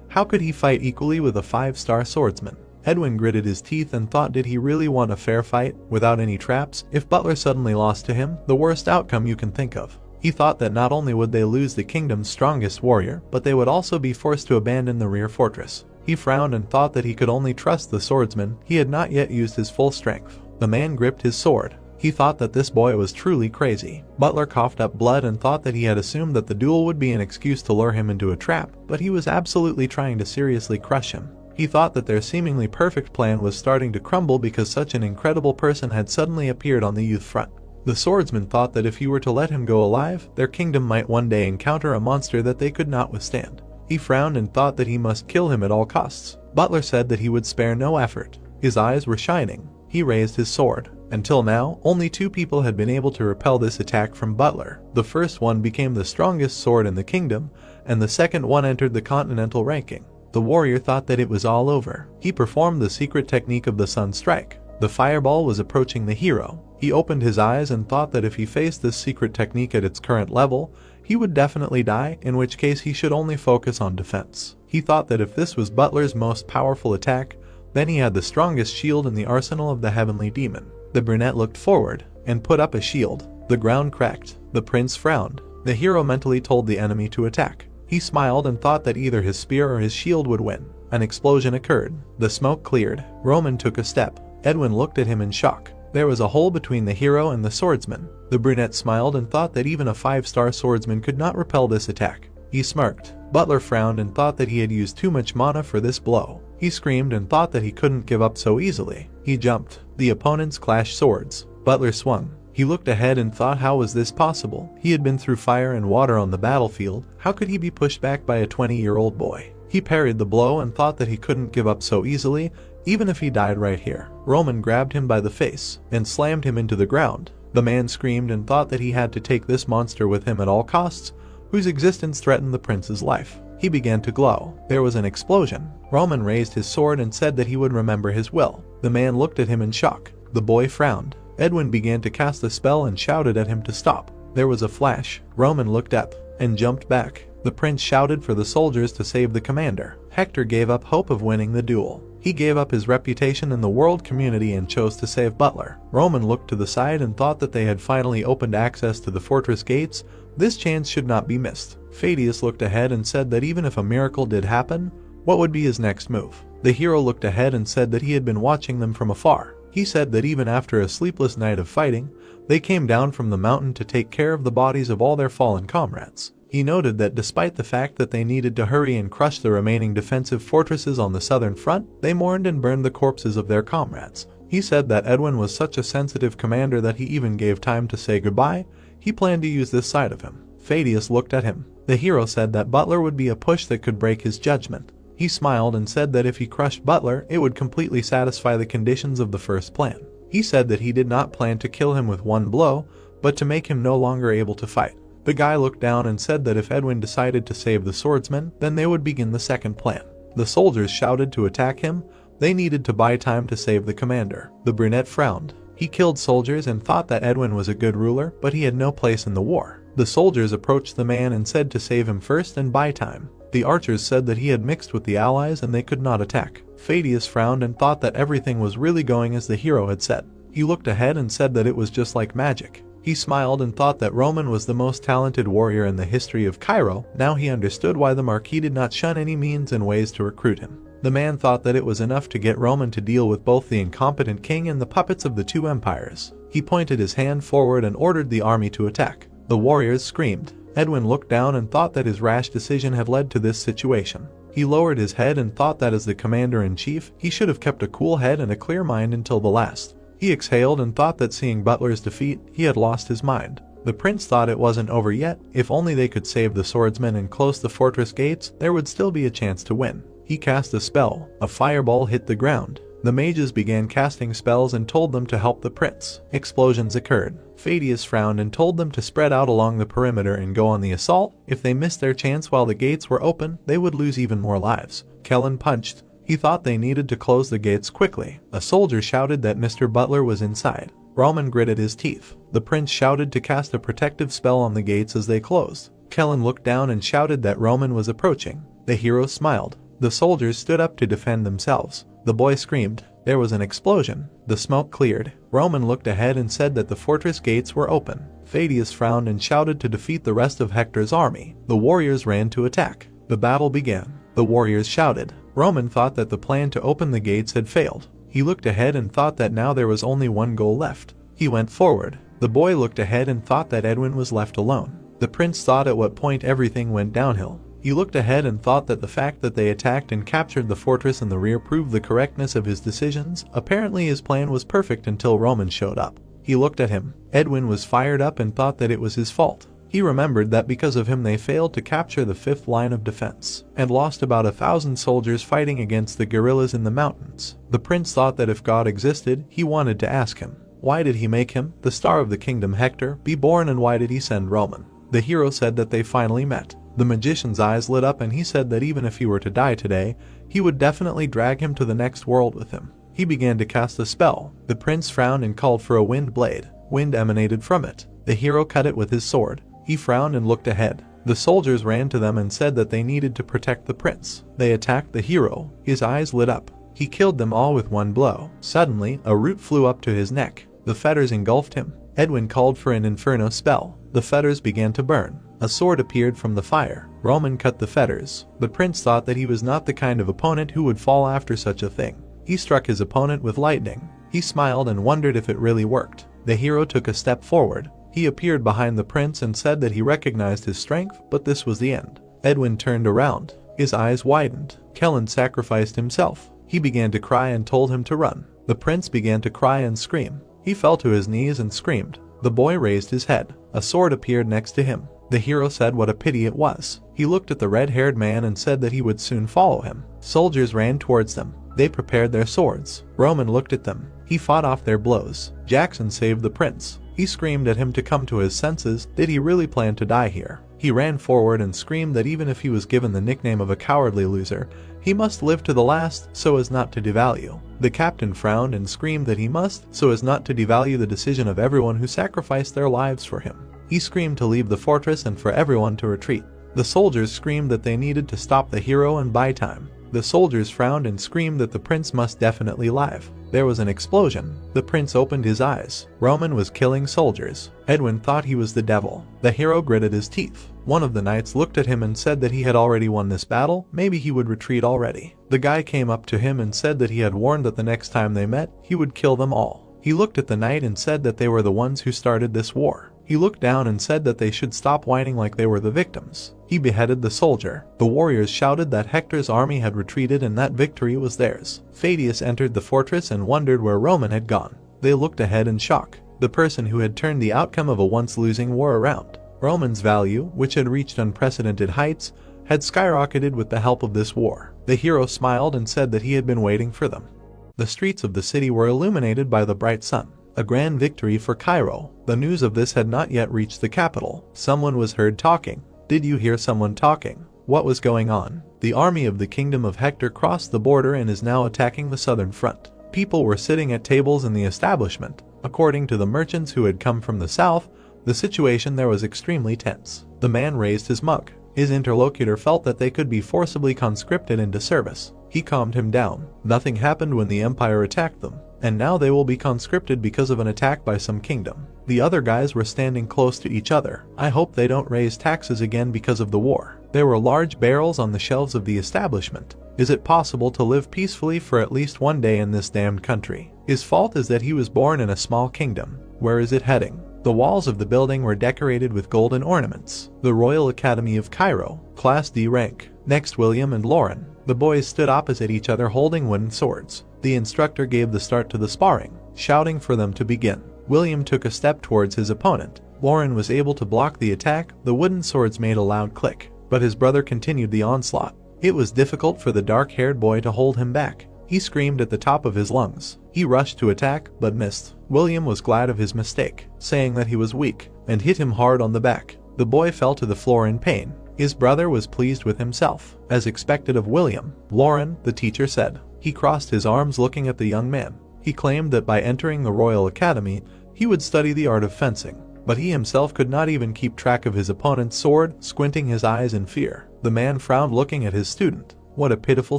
How could he fight equally with a 5-star swordsman? Edwin gritted his teeth and thought, did he really want a fair fight, without any traps? If Butler suddenly lost to him, the worst outcome you can think of. He thought that not only would they lose the kingdom's strongest warrior, but they would also be forced to abandon the rear fortress. He frowned and thought that he could only trust the swordsman. He had not yet used his full strength. The man gripped his sword. He thought that this boy was truly crazy. Butler coughed up blood and thought that he had assumed that the duel would be an excuse to lure him into a trap, but he was absolutely trying to seriously crush him. He thought that their seemingly perfect plan was starting to crumble because such an incredible person had suddenly appeared on the youth front. The swordsman thought that if he were to let him go alive, their kingdom might one day encounter a monster that they could not withstand. He frowned and thought that he must kill him at all costs. Butler said that he would spare no effort. His eyes were shining. He raised his sword. Until now, only 2 people had been able to repel this attack from Butler. The first one became the strongest sword in the kingdom, and the second one entered the continental ranking. The warrior thought that it was all over. He performed the secret technique of the sun strike. The fireball was approaching the hero. He opened his eyes and thought that if he faced this secret technique at its current level, he would definitely die, in which case he should only focus on defense. He thought that if this was Butler's most powerful attack, then he had the strongest shield in the arsenal of the heavenly demon. The brunette looked forward and put up a shield. The ground cracked. The prince frowned. The hero mentally told the enemy to attack. He smiled and thought that either his spear or his shield would win. An explosion occurred. The smoke cleared. Roman took a step. Edwin looked at him in shock. There was a hole between the hero and the swordsman. The brunette smiled and thought that even a 5-star swordsman could not repel this attack. He smirked. Butler frowned and thought that he had used too much mana for this blow. He screamed and thought that he couldn't give up so easily. He jumped. The opponents clashed swords. Butler swung. He looked ahead and thought, how was this possible? He had been through fire and water on the battlefield. How could he be pushed back by a 20-year-old boy? He parried the blow and thought that he couldn't give up so easily, even if he died right here. Roman grabbed him by the face and slammed him into the ground. The man screamed and thought that he had to take this monster with him at all costs, whose existence threatened the prince's life. He began to glow. There was an explosion. Roman raised his sword and said that he would remember his will. The man looked at him in shock. The boy frowned. Edwin began to cast a spell and shouted at him to stop. There was a flash. Roman looked up and jumped back. The prince shouted for the soldiers to save the commander. Hector gave up hope of winning the duel. He gave up his reputation in the world community and chose to save Butler. Roman looked to the side and thought that they had finally opened access to the fortress gates. This chance should not be missed. Thaddeus looked ahead and said that even if a miracle did happen, what would be his next move? The hero looked ahead and said that he had been watching them from afar. He said that even after a sleepless night of fighting, they came down from the mountain to take care of the bodies of all their fallen comrades. He noted that despite the fact that they needed to hurry and crush the remaining defensive fortresses on the southern front, they mourned and burned the corpses of their comrades. He said that Edwin was such a sensitive commander that he even gave time to say goodbye. He planned to use this side of him. Thaddeus looked at him. The hero said that Butler would be a push that could break his judgment. He smiled and said that if he crushed Butler, it would completely satisfy the conditions of the first plan. He said that he did not plan to kill him with one blow, but to make him no longer able to fight. The guy looked down and said that if Edwin decided to save the swordsman, then they would begin the second plan. The soldiers shouted to attack him. They needed to buy time to save the commander. The brunette frowned. He killed soldiers and thought that Edwin was a good ruler, but he had no place in the war. The soldiers approached the man and said to save him first and buy time. The archers said that he had mixed with the allies and they could not attack. Phaedius frowned and thought that everything was really going as the hero had said. He looked ahead and said that it was just like magic. He smiled and thought that Roman was the most talented warrior in the history of Cairo. Now he understood why the Marquis did not shun any means and ways to recruit him. The man thought that it was enough to get Roman to deal with both the incompetent king and the puppets of the two empires. He pointed his hand forward and ordered the army to attack. The warriors screamed. Edwin looked down and thought that his rash decision had led to this situation. He lowered his head and thought that as the commander-in-chief, he should have kept a cool head and a clear mind until the last. He exhaled and thought that seeing Butler's defeat, he had lost his mind. The prince thought it wasn't over yet. If only they could save the swordsman and close the fortress gates, there would still be a chance to win. He cast a spell. A fireball hit the ground. The mages began casting spells and told them to help the prince. Explosions occurred. Phaedius frowned and told them to spread out along the perimeter and go on the assault. If they missed their chance while the gates were open, they would lose even more lives. Kellen punched. He thought they needed to close the gates quickly. A soldier shouted that Mr. Butler was inside. Roman gritted his teeth. The prince shouted to cast a protective spell on the gates as they closed. Kellen looked down and shouted that Roman was approaching. The hero smiled. The soldiers stood up to defend themselves. The boy screamed. There was an explosion. The smoke cleared. Roman looked ahead and said that the fortress gates were open. Phaedius frowned and shouted to defeat the rest of Hector's army. The warriors ran to attack. The battle began. The warriors shouted. Roman thought that the plan to open the gates had failed. He looked ahead and thought that now there was only one goal left. He went forward. The boy looked ahead and thought that Edwin was left alone. The prince thought at what point everything went downhill. He looked ahead and thought that the fact that they attacked and captured the fortress in the rear proved the correctness of his decisions. Apparently his plan was perfect until Roman showed up. He looked at him. Edwin was fired up and thought that it was his fault. He remembered that because of him they failed to capture the fifth line of defense, and lost about 1,000 soldiers fighting against the guerrillas in the mountains. The prince thought that if God existed, he wanted to ask him, why did he make him, the star of the kingdom Hector, be born, and why did he send Roman? The hero said that they finally met. The magician's eyes lit up and he said that even if he were to die today, he would definitely drag him to the next world with him. He began to cast a spell. The prince frowned and called for a wind blade. Wind emanated from it. The hero cut it with his sword. He frowned and looked ahead. The soldiers ran to them and said that they needed to protect the prince. They attacked the hero. His eyes lit up. He killed them all with one blow. Suddenly, a root flew up to his neck. The fetters engulfed him. Edwin called for an inferno spell. The fetters began to burn. A sword appeared from the fire. Roman cut the fetters. The prince thought that he was not the kind of opponent who would fall after such a thing. He struck his opponent with lightning. He smiled and wondered if it really worked. The hero took a step forward. He appeared behind the prince and said that he recognized his strength, but this was the end. Edwin turned around. His eyes widened. Kellen sacrificed himself. He began to cry and told him to run. The prince began to cry and scream. He fell to his knees and screamed. The boy raised his head. A sword appeared next to him. The hero said what a pity it was. He looked at the red-haired man and said that he would soon follow him. Soldiers ran towards them. They prepared their swords. Roman looked at them. He fought off their blows. Jackson saved the prince. He screamed at him to come to his senses. Did he really plan to die here? He ran forward and screamed that even if he was given the nickname of a cowardly loser, he must live to the last so as not to devalue. The captain frowned and screamed that he must so as not to devalue the decision of everyone who sacrificed their lives for him. He screamed to leave the fortress and for everyone to retreat. The soldiers screamed that they needed to stop the hero and buy time. The soldiers frowned and screamed that the prince must definitely live. There was an explosion. The prince opened his eyes. Roman was killing soldiers. Edwin thought he was the devil. The hero gritted his teeth. One of the knights looked at him and said that he had already won this battle. Maybe he would retreat already. The guy came up to him and said that he had warned that the next time they met, he would kill them all. He looked at the knight and said that they were the ones who started this war. He looked down and said that they should stop whining like they were the victims. He beheaded the soldier. The warriors shouted that Hector's army had retreated and that victory was theirs. Phaedius entered the fortress and wondered where Roman had gone. They looked ahead in shock. The person who had turned the outcome of a once losing war around. Roman's value, which had reached unprecedented heights, had skyrocketed with the help of this war. The hero smiled and said that he had been waiting for them. The streets of the city were illuminated by the bright sun. A grand victory for Cairo. The news of this had not yet reached the capital. Someone was heard talking. Did you hear someone talking? What was going on? The army of the kingdom of Hector crossed the border and is now attacking the southern front. People were sitting at tables in the establishment. According to the merchants who had come from the south, the situation there was extremely tense. The man raised his mug. His interlocutor felt that they could be forcibly conscripted into service. He calmed him down. Nothing happened when the empire attacked them, and now they will be conscripted because of an attack by some kingdom. The other guys were standing close to each other. I hope they don't raise taxes again because of the war. There were large barrels on the shelves of the establishment. Is it possible to live peacefully for at least one day in this damned country? His fault is that he was born in a small kingdom. Where is it heading? The walls of the building were decorated with golden ornaments. The Royal Academy of Cairo, Class D rank. Next, William and Lauren. The boys stood opposite each other holding wooden swords. The instructor gave the start to the sparring, shouting for them to begin. William took a step towards his opponent. Lauren was able to block the attack. The wooden swords made a loud click, but his brother continued the onslaught. It was difficult for the dark-haired boy to hold him back. He screamed at the top of his lungs. He rushed to attack, but missed. William was glad of his mistake, saying that he was weak, and hit him hard on the back. The boy fell to the floor in pain. His brother was pleased with himself, as expected of William. Lauren, the teacher said. He crossed his arms looking at the young man. He claimed that by entering the Royal Academy, he would study the art of fencing. But he himself could not even keep track of his opponent's sword, squinting his eyes in fear. The man frowned looking at his student. What a pitiful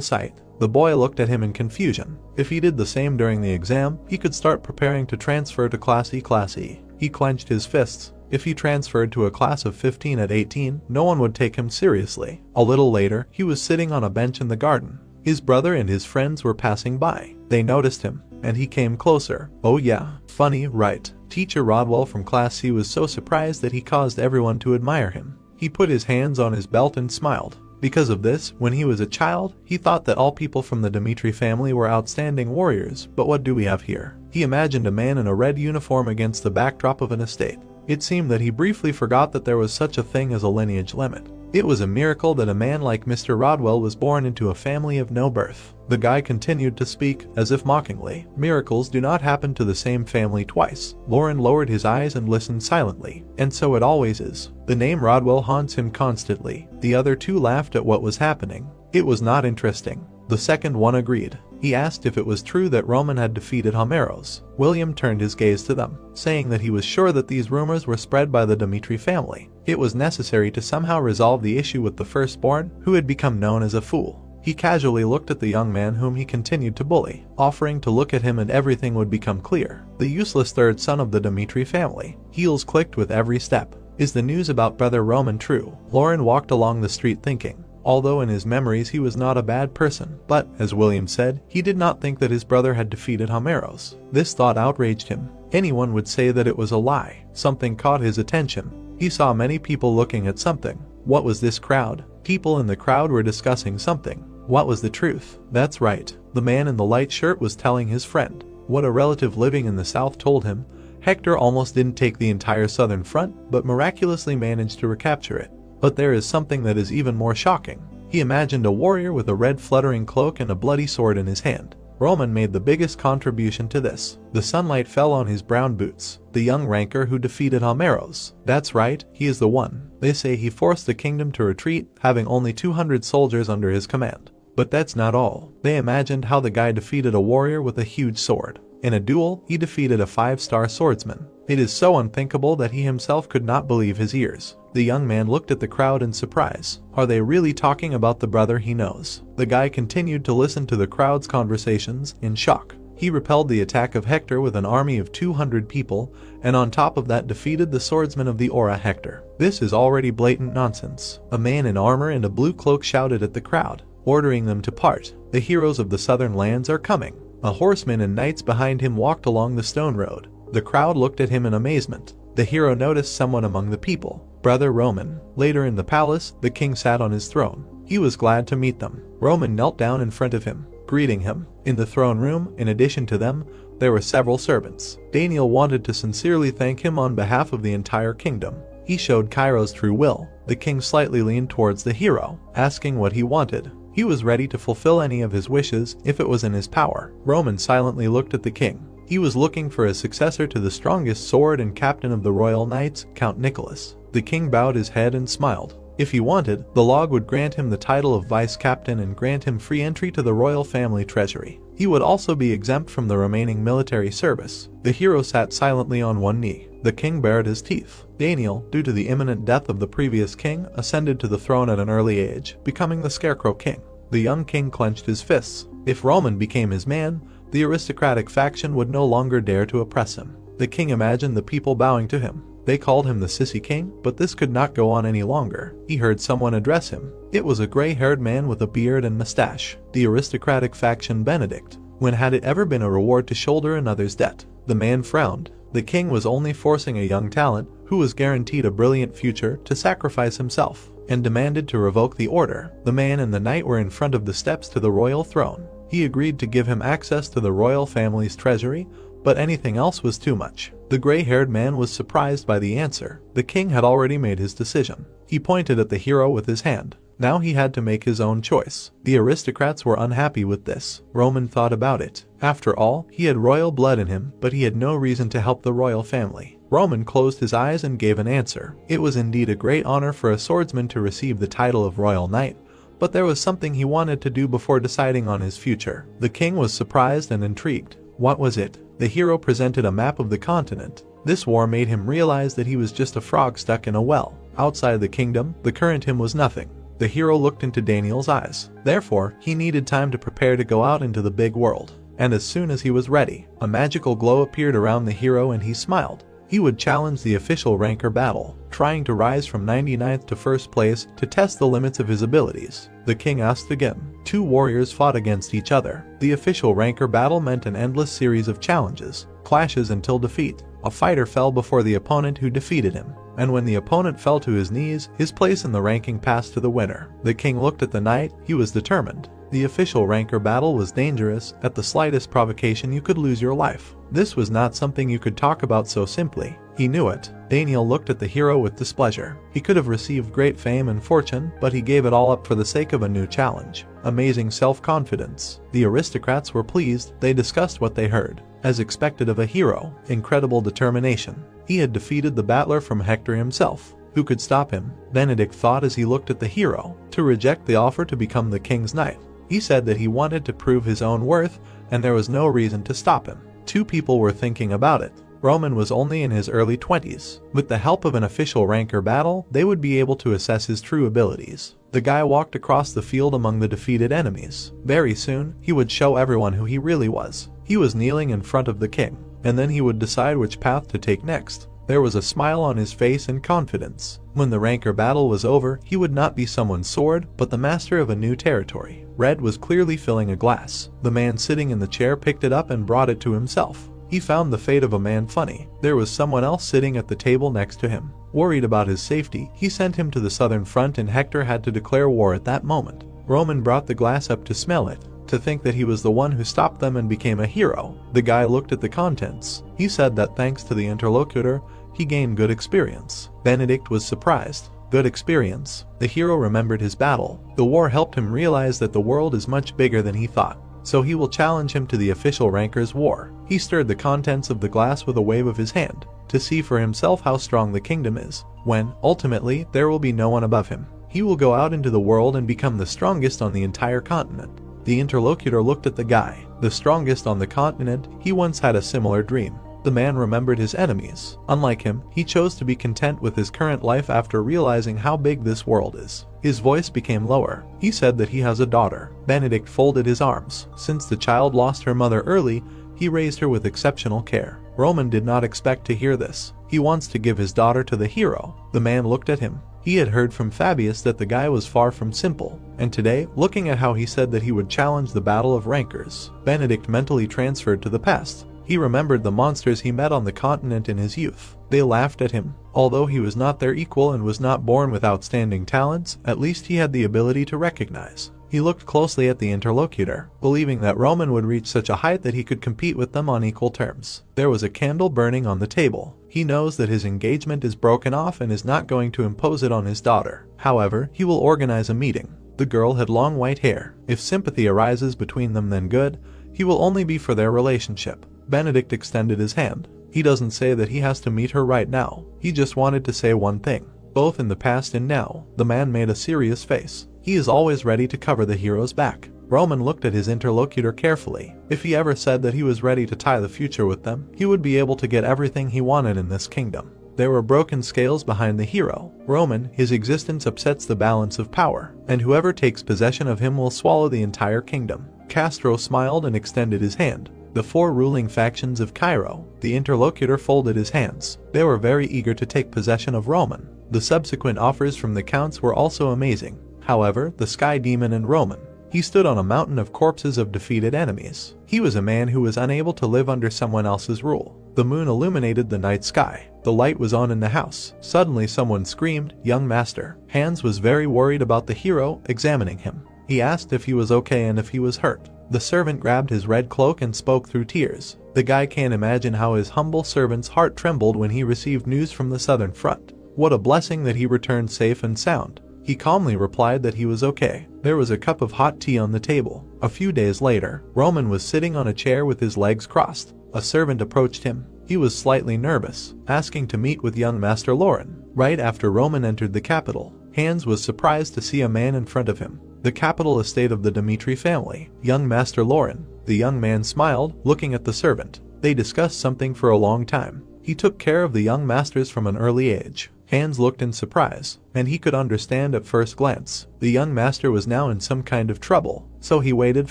sight. The boy looked at him in confusion. If he did the same during the exam, he could start preparing to transfer to Class E. He clenched his fists. If he transferred to a class of 15 at 18, no one would take him seriously. A little later, he was sitting on a bench in the garden. His brother and his friends were passing by. They noticed him, and he came closer. Oh yeah, funny, right? Teacher Rodwell from Class C was so surprised that he caused everyone to admire him. He put his hands on his belt and smiled. Because of this, when he was a child, he thought that all people from the Dmitri family were outstanding warriors. But what do we have here? He imagined a man in a red uniform against the backdrop of an estate. It seemed that he briefly forgot that there was such a thing as a lineage limit. It was a miracle that a man like Mr. Rodwell was born into a family of no birth. The guy continued to speak, as if mockingly. Miracles do not happen to the same family twice. Lauren lowered his eyes and listened silently. And so it always is. The name Rodwell haunts him constantly. The other two laughed at what was happening. It was not interesting. The second one agreed. He asked if it was true that Roman had defeated Homeros. William turned his gaze to them, saying that he was sure that these rumors were spread by the Dmitri family. It was necessary to somehow resolve the issue with the firstborn, who had become known as a fool. He casually looked at the young man whom he continued to bully, offering to look at him and everything would become clear. The useless third son of the Dmitri family. Heels clicked with every step. Is the news about brother Roman true? Lauren walked along the street thinking. Although in his memories he was not a bad person, but, as William said, he did not think that his brother had defeated Homeros. This thought outraged him. Anyone would say that it was a lie. Something caught his attention. He saw many people looking at something. What was this crowd? People in the crowd were discussing something. What was the truth? That's right. The man in the light shirt was telling his friend. What a relative living in the south told him. Hector almost didn't take the entire southern front, but miraculously managed to recapture it. But there is something that is even more shocking. He imagined a warrior with a red fluttering cloak and a bloody sword in his hand. Roman made the biggest contribution to this. The sunlight fell on his brown boots. The young ranker who defeated Homeros. That's right, he is the one. They say he forced the kingdom to retreat, having only 200 soldiers under his command. But that's not all. They imagined how the guy defeated a warrior with a huge sword. In a duel, he defeated a 5-star swordsman. It is so unthinkable that he himself could not believe his ears. The young man looked at the crowd in surprise. Are they really talking about the brother he knows? The guy continued to listen to the crowd's conversations in shock. He repelled the attack of Hector with an army of 200 people, and on top of that defeated the swordsman of the Aura Hector. This is already blatant nonsense. A man in armor and a blue cloak shouted at the crowd, ordering them to part. The heroes of the southern lands are coming. A horseman and knights behind him walked along the stone road. The crowd looked at him in amazement. The hero noticed someone among the people. Brother Roman. Later in the palace, the king sat on his throne. He was glad to meet them. Roman knelt down in front of him, greeting him. In the throne room, in addition to them, there were several servants. Daniel wanted to sincerely thank him on behalf of the entire kingdom. He showed Cairo's true will. The king slightly leaned towards the hero, asking what he wanted. He was ready to fulfill any of his wishes if it was in his power. Roman silently looked at the king. He was looking for a successor to the strongest sword and captain of the royal knights, Count Nicholas. The king bowed his head and smiled. If he wanted, the log would grant him the title of vice captain and grant him free entry to the royal family treasury. He would also be exempt from the remaining military service. The hero sat silently on one knee. The king bared his teeth. Daniel, due to the imminent death of the previous king, ascended to the throne at an early age, becoming the Scarecrow King. The young king clenched his fists. If Roman became his man, the aristocratic faction would no longer dare to oppress him. The king imagined the people bowing to him. They called him the Sissy King, but this could not go on any longer. He heard someone address him. It was a gray-haired man with a beard and mustache. The aristocratic faction Benedict. When had it ever been a reward to shoulder another's debt? The man frowned. The king was only forcing a young talent, who was guaranteed a brilliant future, to sacrifice himself, and demanded to revoke the order. The man and the knight were in front of the steps to the royal throne. He agreed to give him access to the royal family's treasury, but anything else was too much. The gray-haired man was surprised by the answer. The king had already made his decision. He pointed at the hero with his hand. Now he had to make his own choice. The aristocrats were unhappy with this. Roman thought about it. After all, he had royal blood in him, but he had no reason to help the royal family. Roman closed his eyes and gave an answer. It was indeed a great honor for a swordsman to receive the title of royal knight, but there was something he wanted to do before deciding on his future. The king was surprised and intrigued. What was it? The hero presented a map of the continent. This war made him realize that he was just a frog stuck in a well. Outside the kingdom, the current him was nothing. The hero looked into Daniel's eyes. Therefore, he needed time to prepare to go out into the big world. And as soon as he was ready, a magical glow appeared around the hero and he smiled. He would challenge the official ranker battle, trying to rise from 99th to first place to test the limits of his abilities. The king asked again. Two warriors fought against each other. The official ranker battle meant an endless series of challenges, clashes until defeat. A fighter fell before the opponent who defeated him, and when the opponent fell to his knees, his place in the ranking passed to the winner. The king looked at the knight. He was determined. The official ranker battle was dangerous. At the slightest provocation you could lose your life. This was not something you could talk about so simply. He knew it. Daniel looked at the hero with displeasure. He could have received great fame and fortune, but he gave it all up for the sake of a new challenge. Amazing self-confidence. The aristocrats were pleased. They discussed what they heard. As expected of a hero, incredible determination. He had defeated the battler from Hector himself. Who could stop him? Benedict thought as he looked at the hero. To reject the offer to become the king's knight. He said that he wanted to prove his own worth, and there was no reason to stop him. Two people were thinking about it. Roman was only in his early 20s. With the help of an official ranker battle, they would be able to assess his true abilities. The guy walked across the field among the defeated enemies. Very soon, he would show everyone who he really was. He was kneeling in front of the king, and then he would decide which path to take next. There was a smile on his face and confidence. When the ranker battle was over, he would not be someone's sword, but the master of a new territory. Red was clearly filling a glass. The man sitting in the chair picked it up and brought it to himself. He found the fate of a man funny. There was someone else sitting at the table next to him. Worried about his safety, he sent him to the southern front and Hector had to declare war at that moment. Roman brought the glass up to smell it, to think that he was the one who stopped them and became a hero. The guy looked at the contents. He said that thanks to the interlocutor, he gained good experience. Benedict was surprised. Good experience. The hero remembered his battle. The war helped him realize that the world is much bigger than he thought. So he will challenge him to the official ranker's war. He stirred the contents of the glass with a wave of his hand, to see for himself how strong the kingdom is, when, ultimately, there will be no one above him. He will go out into the world and become the strongest on the entire continent. The interlocutor looked at the guy. The strongest on the continent. He once had a similar dream. The man remembered his enemies. Unlike him, he chose to be content with his current life after realizing how big this world is. His voice became lower. He said that he has a daughter. Benedict folded his arms. Since the child lost her mother early, he raised her with exceptional care. Roman did not expect to hear this. He wants to give his daughter to the hero. The man looked at him. He had heard from Fabius that the guy was far from simple, and today, looking at how he said that he would challenge the battle of rankers, Benedict mentally transferred to the past. He remembered the monsters he met on the continent in his youth. They laughed at him. Although he was not their equal and was not born with outstanding talents, at least he had the ability to recognize. He looked closely at the interlocutor, believing that Roman would reach such a height that he could compete with them on equal terms. There was a candle burning on the table. He knows that his engagement is broken off and is not going to impose it on his daughter. However, he will organize a meeting. The girl had long white hair. If sympathy arises between them, then good. He will only be for their relationship. Benedict extended his hand. He doesn't say that he has to meet her right now. He just wanted to say one thing. Both in the past and now, the man made a serious face. He is always ready to cover the hero's back. Roman looked at his interlocutor carefully. If he ever said that he was ready to tie the future with them, he would be able to get everything he wanted in this kingdom. There were broken scales behind the hero. Roman, his existence upsets the balance of power, and whoever takes possession of him will swallow the entire kingdom. Castro smiled and extended his hand. The four ruling factions of Cairo. The interlocutor folded his hands. They were very eager to take possession of Roman. The subsequent offers from the counts were also amazing. However, the Sky Demon and Roman. He stood on a mountain of corpses of defeated enemies. He was a man who was unable to live under someone else's rule. The moon illuminated the night sky. The light was on in the house. Suddenly someone screamed, "Young master." Hans was very worried about the hero, examining him. He asked if he was okay and if he was hurt. The servant grabbed his red cloak and spoke through tears. The guy can't imagine how his humble servant's heart trembled when he received news from the southern front. What a blessing that he returned safe and sound. He calmly replied that he was okay. There was a cup of hot tea on the table. A few days later, Roman was sitting on a chair with his legs crossed. A servant approached him. He was slightly nervous, asking to meet with young Master Lauren. Right after Roman entered the capital, Hans was surprised to see a man in front of him. The capital estate of the Dmitri family. Young Master Lauren. The young man smiled, looking at the servant. They discussed something for a long time. He took care of the young masters from an early age. Hans looked in surprise, and he could understand at first glance. The young master was now in some kind of trouble, so he waited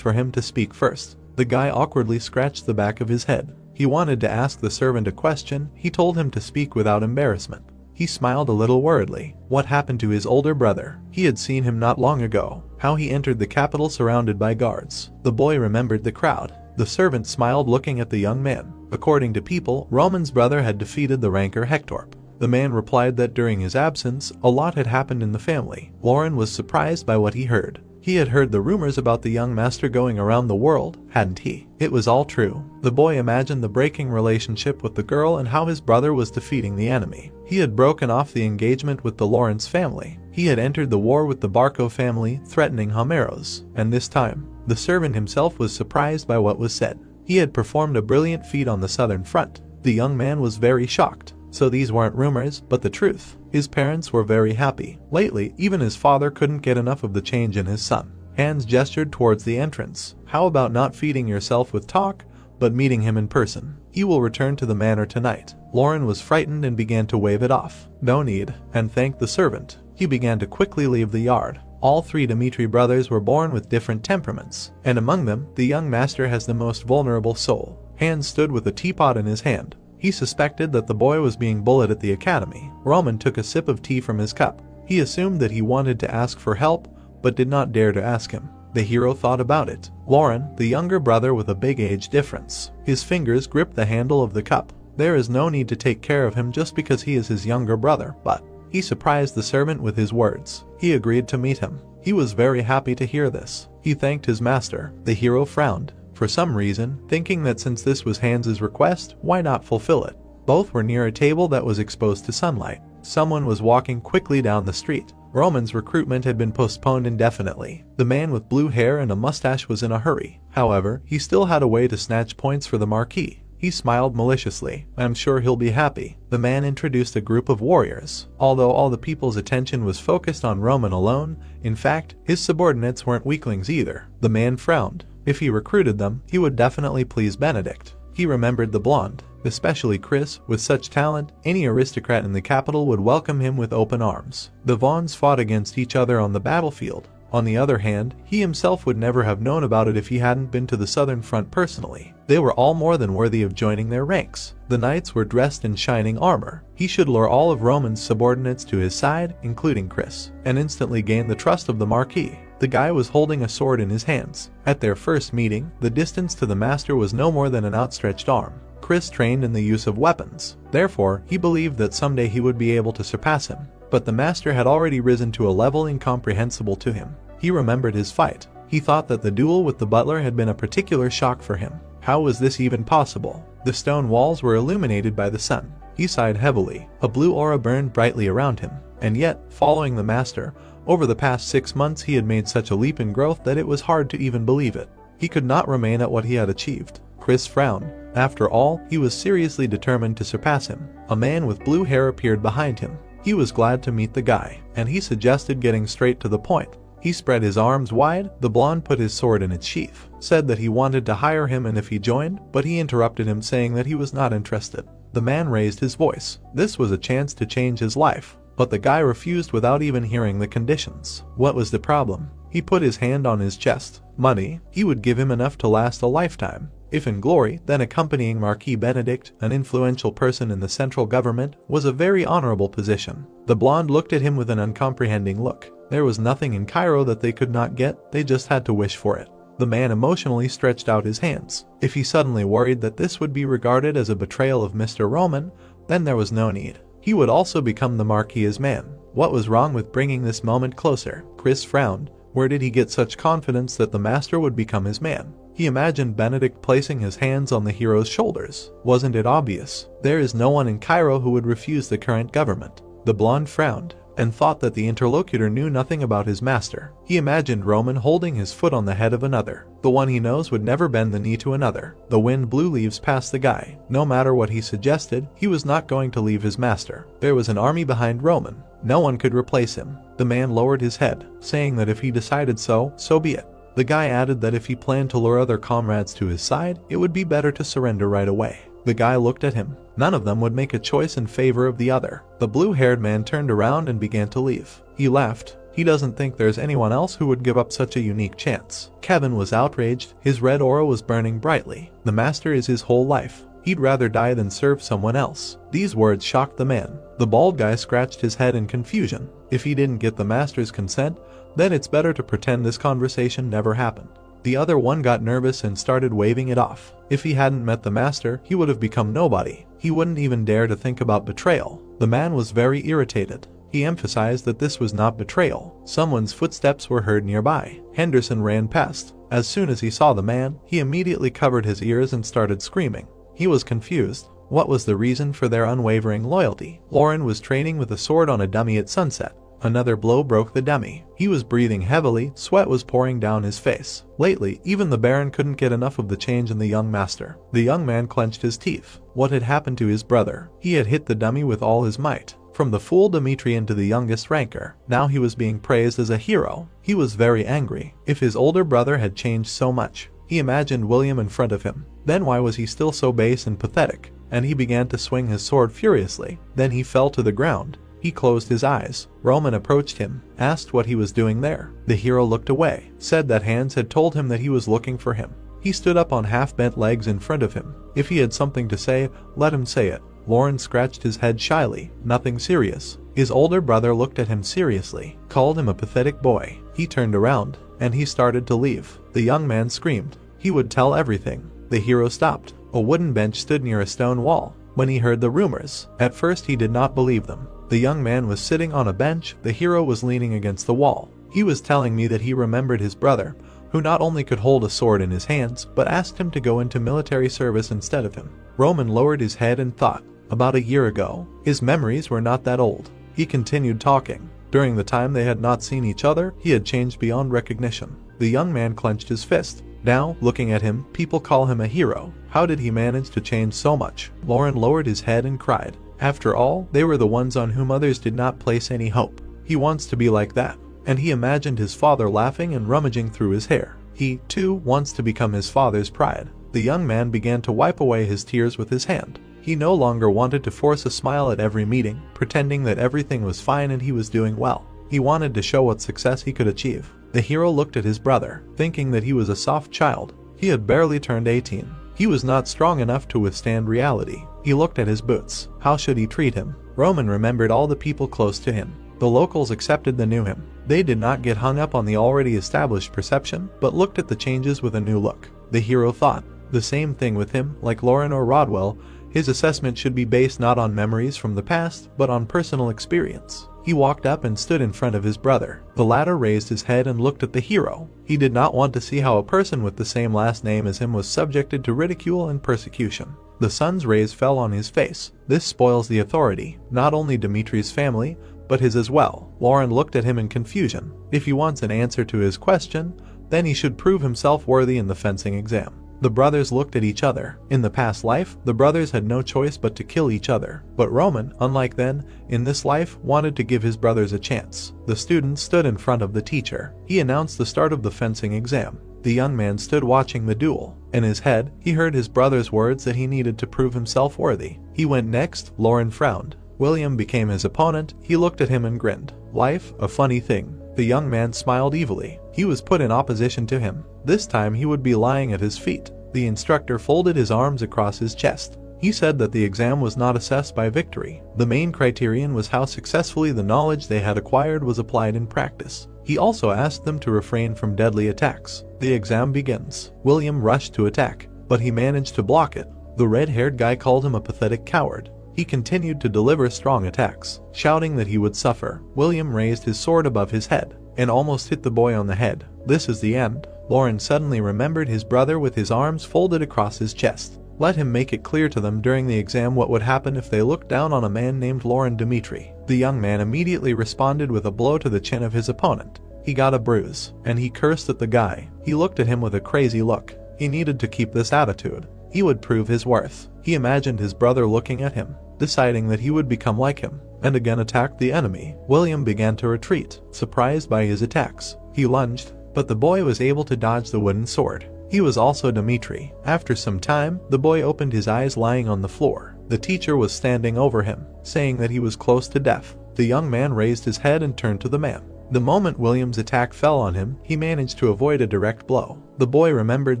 for him to speak first. The guy awkwardly scratched the back of his head. He wanted to ask the servant a question. He told him to speak without embarrassment. He smiled a little worriedly. What happened to his older brother? He had seen him not long ago. How he entered the capital surrounded by guards. The boy remembered the crowd. The servant smiled, looking at the young man. According to people, Roman's brother had defeated the ranker Hector. The man replied that during his absence, a lot had happened in the family. Lauren was surprised by what he heard. He had heard the rumors about the young master going around the world, hadn't he? It was all true. The boy imagined the breaking relationship with the girl and how his brother was defeating the enemy. He had broken off the engagement with the Lawrence family. He had entered the war with the Barco family, threatening Homeros. And this time, the servant himself was surprised by what was said. He had performed a brilliant feat on the southern front. The young man was very shocked. So these weren't rumors, but the truth. His parents were very happy. Lately, even his father couldn't get enough of the change in his son. Hans gestured towards the entrance. How about not feeding yourself with talk, but meeting him in person? He will return to the manor tonight. Lauren was frightened and began to wave it off. No need, and thanked the servant. He began to quickly leave the yard. All three Dmitri brothers were born with different temperaments, and among them, the young master has the most vulnerable soul. Hans stood with a teapot in his hand. He suspected that the boy was being bullied at the academy. Roman took a sip of tea from his cup. He assumed that he wanted to ask for help, but did not dare to ask him. The hero thought about it. Lauren, the younger brother with a big age difference. His fingers gripped the handle of the cup. There is no need to take care of him just because he is his younger brother, but he surprised the servant with his words. He agreed to meet him. He was very happy to hear this. He thanked his master. The hero frowned. For some reason, thinking that since this was Hans's request, why not fulfill it? Both were near a table that was exposed to sunlight. Someone was walking quickly down the street. Roman's recruitment had been postponed indefinitely. The man with blue hair and a mustache was in a hurry. However, he still had a way to snatch points for the Marquis. He smiled maliciously. I'm sure he'll be happy. The man introduced a group of warriors. Although all the people's attention was focused on Roman alone, in fact, his subordinates weren't weaklings either. The man frowned. If he recruited them, he would definitely please Benedict. He remembered the blonde, especially Chris. With such talent, any aristocrat in the capital would welcome him with open arms. The Vaughns fought against each other on the battlefield. On the other hand, he himself would never have known about it if he hadn't been to the southern front personally. They were all more than worthy of joining their ranks. The knights were dressed in shining armor. He should lure all of Roman's subordinates to his side, including Chris, and instantly gain the trust of the Marquis. The guy was holding a sword in his hands. At their first meeting, the distance to the master was no more than an outstretched arm. Chris trained in the use of weapons. Therefore, he believed that someday he would be able to surpass him. But the master had already risen to a level incomprehensible to him. He remembered his fight. He thought that the duel with the butler had been a particular shock for him. How was this even possible? The stone walls were illuminated by the sun. He sighed heavily. A blue aura burned brightly around him. And yet, following the master, over the past 6 months he had made such a leap in growth that it was hard to even believe it. He could not remain at what he had achieved. Chris frowned. After all, he was seriously determined to surpass him. A man with blue hair appeared behind him. He was glad to meet the guy, and he suggested getting straight to the point. He spread his arms wide. The blonde put his sword in its sheath, said that he wanted to hire him and if he joined, but he interrupted him saying that he was not interested. The man raised his voice. This was a chance to change his life, but the guy refused without even hearing the conditions. What was the problem? He put his hand on his chest. Money. He would give him enough to last a lifetime. If in glory, then accompanying Marquis Benedict, an influential person in the central government, was a very honorable position. The blonde looked at him with an uncomprehending look. There was nothing in Cairo that they could not get, they just had to wish for it. The man emotionally stretched out his hands. If he suddenly worried that this would be regarded as a betrayal of Mr. Roman, then there was no need. He would also become the Marquis's man. What was wrong with bringing this moment closer? Chris frowned. Where did he get such confidence that the master would become his man? He imagined Benedict placing his hands on the hero's shoulders. Wasn't it obvious? There is no one in Cairo who would refuse the current government. The blonde frowned and thought that the interlocutor knew nothing about his master. He imagined Roman holding his foot on the head of another. The one he knows would never bend the knee to another. The wind blew leaves past the guy. No matter what he suggested, he was not going to leave his master. There was an army behind Roman. No one could replace him. The man lowered his head, saying that if he decided so, so be it. The guy added that if he planned to lure other comrades to his side, it would be better to surrender right away. The guy looked at him. None of them would make a choice in favor of the other. The blue-haired man turned around and began to leave. He left. He doesn't think there's anyone else who would give up such a unique chance. Kevin was outraged. His red aura was burning brightly. The master is his whole life. He'd rather die than serve someone else. These words shocked the man. The bald guy scratched his head in confusion. If he didn't get the master's consent, then it's better to pretend this conversation never happened. The other one got nervous and started waving it off. If he hadn't met the master, he would have become nobody. He wouldn't even dare to think about betrayal. The man was very irritated. He emphasized that this was not betrayal. Someone's footsteps were heard nearby. Henderson ran past. As soon as he saw the man, he immediately covered his ears and started screaming. He was confused. What was the reason for their unwavering loyalty? Lauren was training with a sword on a dummy at sunset. Another blow broke the dummy. He was breathing heavily, sweat was pouring down his face. Lately, even the Baron couldn't get enough of the change in the young master. The young man clenched his teeth. What had happened to his brother? He had hit the dummy with all his might. From the fool Dmitrian to the youngest ranker, now he was being praised as a hero. He was very angry. If his older brother had changed so much, he imagined William in front of him. Then why was he still so base and pathetic? And he began to swing his sword furiously. Then he fell to the ground. He closed his eyes. Roman approached him, asked what he was doing there. The hero looked away, said that Hans had told him that he was looking for him. He stood up on half-bent legs in front of him. If he had something to say, let him say it. Lauren scratched his head shyly. Nothing serious. His older brother looked at him seriously, called him a pathetic boy. He turned around, and he started to leave. The young man screamed. He would tell everything. The hero stopped. A wooden bench stood near a stone wall. When he heard the rumors, at first he did not believe them. The young man was sitting on a bench. The hero was leaning against the wall. He was telling me that he remembered his brother, who not only could hold a sword in his hands, but asked him to go into military service instead of him. Roman lowered his head and thought. About a year ago. His memories were not that old. He continued talking. During the time they had not seen each other, he had changed beyond recognition. The young man clenched his fist. Now, looking at him, people call him a hero. How did he manage to change so much? Lauren lowered his head and cried. After all, they were the ones on whom others did not place any hope. He wants to be like that. And he imagined his father laughing and rummaging through his hair. He, too, wants to become his father's pride. The young man began to wipe away his tears with his hand. He no longer wanted to force a smile at every meeting, pretending that everything was fine and he was doing well. He wanted to show what success he could achieve. The hero looked at his brother, thinking that he was a soft child. He had barely turned 18. He was not strong enough to withstand reality. He looked at his boots. How should he treat him? Roman remembered all the people close to him. The locals accepted the new him. They did not get hung up on the already established perception, but looked at the changes with a new look. The hero thought. The same thing with him, like Lauren or Rodwell. His assessment should be based not on memories from the past, but on personal experience. He walked up and stood in front of his brother. The latter raised his head and looked at the hero. He did not want to see how a person with the same last name as him was subjected to ridicule and persecution. The sun's rays fell on his face. This spoils the authority, not only Dimitri's family, but his as well. Lauren looked at him in confusion. If he wants an answer to his question, then he should prove himself worthy in the fencing exam. The brothers looked at each other. In the past life, the brothers had no choice but to kill each other. But Roman, unlike then, in this life, wanted to give his brothers a chance. The student stood in front of the teacher. He announced the start of the fencing exam. The young man stood watching the duel. In his head, he heard his brother's words that he needed to prove himself worthy. He went next. Lauren frowned. William became his opponent. He looked at him and grinned. Life, a funny thing. The young man smiled evilly. He was put in opposition to him. This time he would be lying at his feet. The instructor folded his arms across his chest. He said that the exam was not assessed by victory. The main criterion was how successfully the knowledge they had acquired was applied in practice. He also asked them to refrain from deadly attacks. The exam begins. William rushed to attack, but he managed to block it. The red-haired guy called him a pathetic coward. He continued to deliver strong attacks, shouting that he would suffer. William raised his sword above his head and almost hit the boy on the head. This is the end. Lauren suddenly remembered his brother with his arms folded across his chest. Let him make it clear to them during the exam what would happen if they looked down on a man named Lauren Dimitri. The young man immediately responded with a blow to the chin of his opponent. He got a bruise, and he cursed at the guy. He looked at him with a crazy look. He needed to keep this attitude. He would prove his worth. He imagined his brother looking at him, deciding that he would become like him, and again attacked the enemy. William began to retreat, surprised by his attacks. He lunged, but the boy was able to dodge the wooden sword. He was also Dimitri. After some time, the boy opened his eyes lying on the floor. The teacher was standing over him, saying that he was close to death. The young man raised his head and turned to the man. The moment William's attack fell on him, he managed to avoid a direct blow. The boy remembered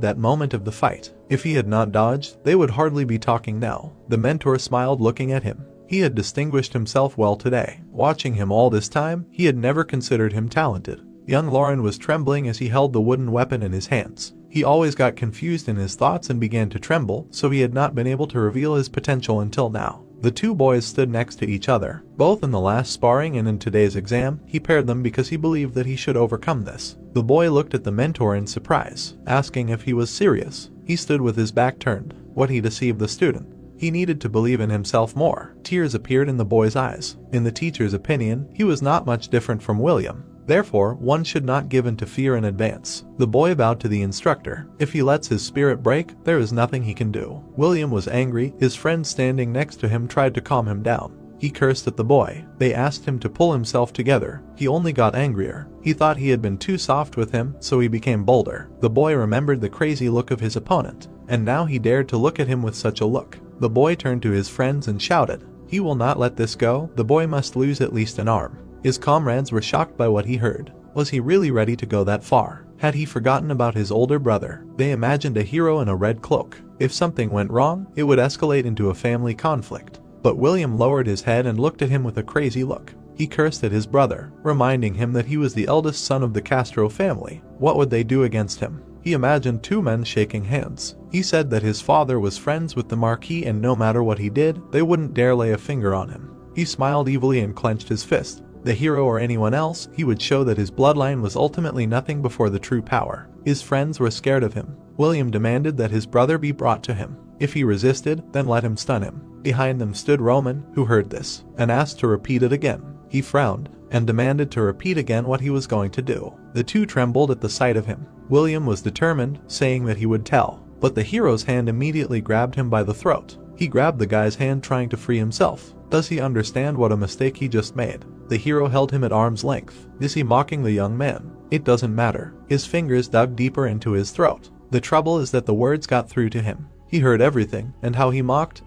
that moment of the fight. If he had not dodged, they would hardly be talking now. The mentor smiled looking at him. He had distinguished himself well today. Watching him all this time, he had never considered him talented. Young Lauren was trembling as he held the wooden weapon in his hands. He always got confused in his thoughts and began to tremble, so he had not been able to reveal his potential until now. The two boys stood next to each other. Both in the last sparring and in today's exam, he paired them because he believed that he should overcome this. The boy looked at the mentor in surprise, asking if he was serious. He stood with his back turned. Would he deceive the student? He needed to believe in himself more. Tears appeared in the boy's eyes. In the teacher's opinion, he was not much different from William. Therefore, one should not give in to fear in advance. The boy bowed to the instructor. If he lets his spirit break, there is nothing he can do. William was angry. His friend standing next to him tried to calm him down. He cursed at the boy. They asked him to pull himself together. He only got angrier. He thought he had been too soft with him, so he became bolder. The boy remembered the crazy look of his opponent, and now he dared to look at him with such a look. The boy turned to his friends and shouted, "He will not let this go. The boy must lose at least an arm." His comrades were shocked by what he heard. Was he really ready to go that far? Had he forgotten about his older brother? They imagined a hero in a red cloak. If something went wrong, it would escalate into a family conflict. But William lowered his head and looked at him with a crazy look. He cursed at his brother, reminding him that he was the eldest son of the Castro family. What would they do against him? He imagined two men shaking hands. He said that his father was friends with the Marquis and no matter what he did, they wouldn't dare lay a finger on him. He smiled evilly and clenched his fist. The hero or anyone else, he would show that his bloodline was ultimately nothing before the true power. His friends were scared of him. William demanded that his brother be brought to him. If he resisted, then let him stun him. Behind them stood Roman, who heard this, and asked to repeat it again. He frowned, and demanded to repeat again what he was going to do. The two trembled at the sight of him. William was determined, saying that he would tell. But the hero's hand immediately grabbed him by the throat. He grabbed the guy's hand trying to free himself. Does he understand what a mistake he just made? The hero held him at arm's length. Is he mocking the young man? It doesn't matter. His fingers dug deeper into his throat. The trouble is that the words got through to him. He heard everything, and how he mocked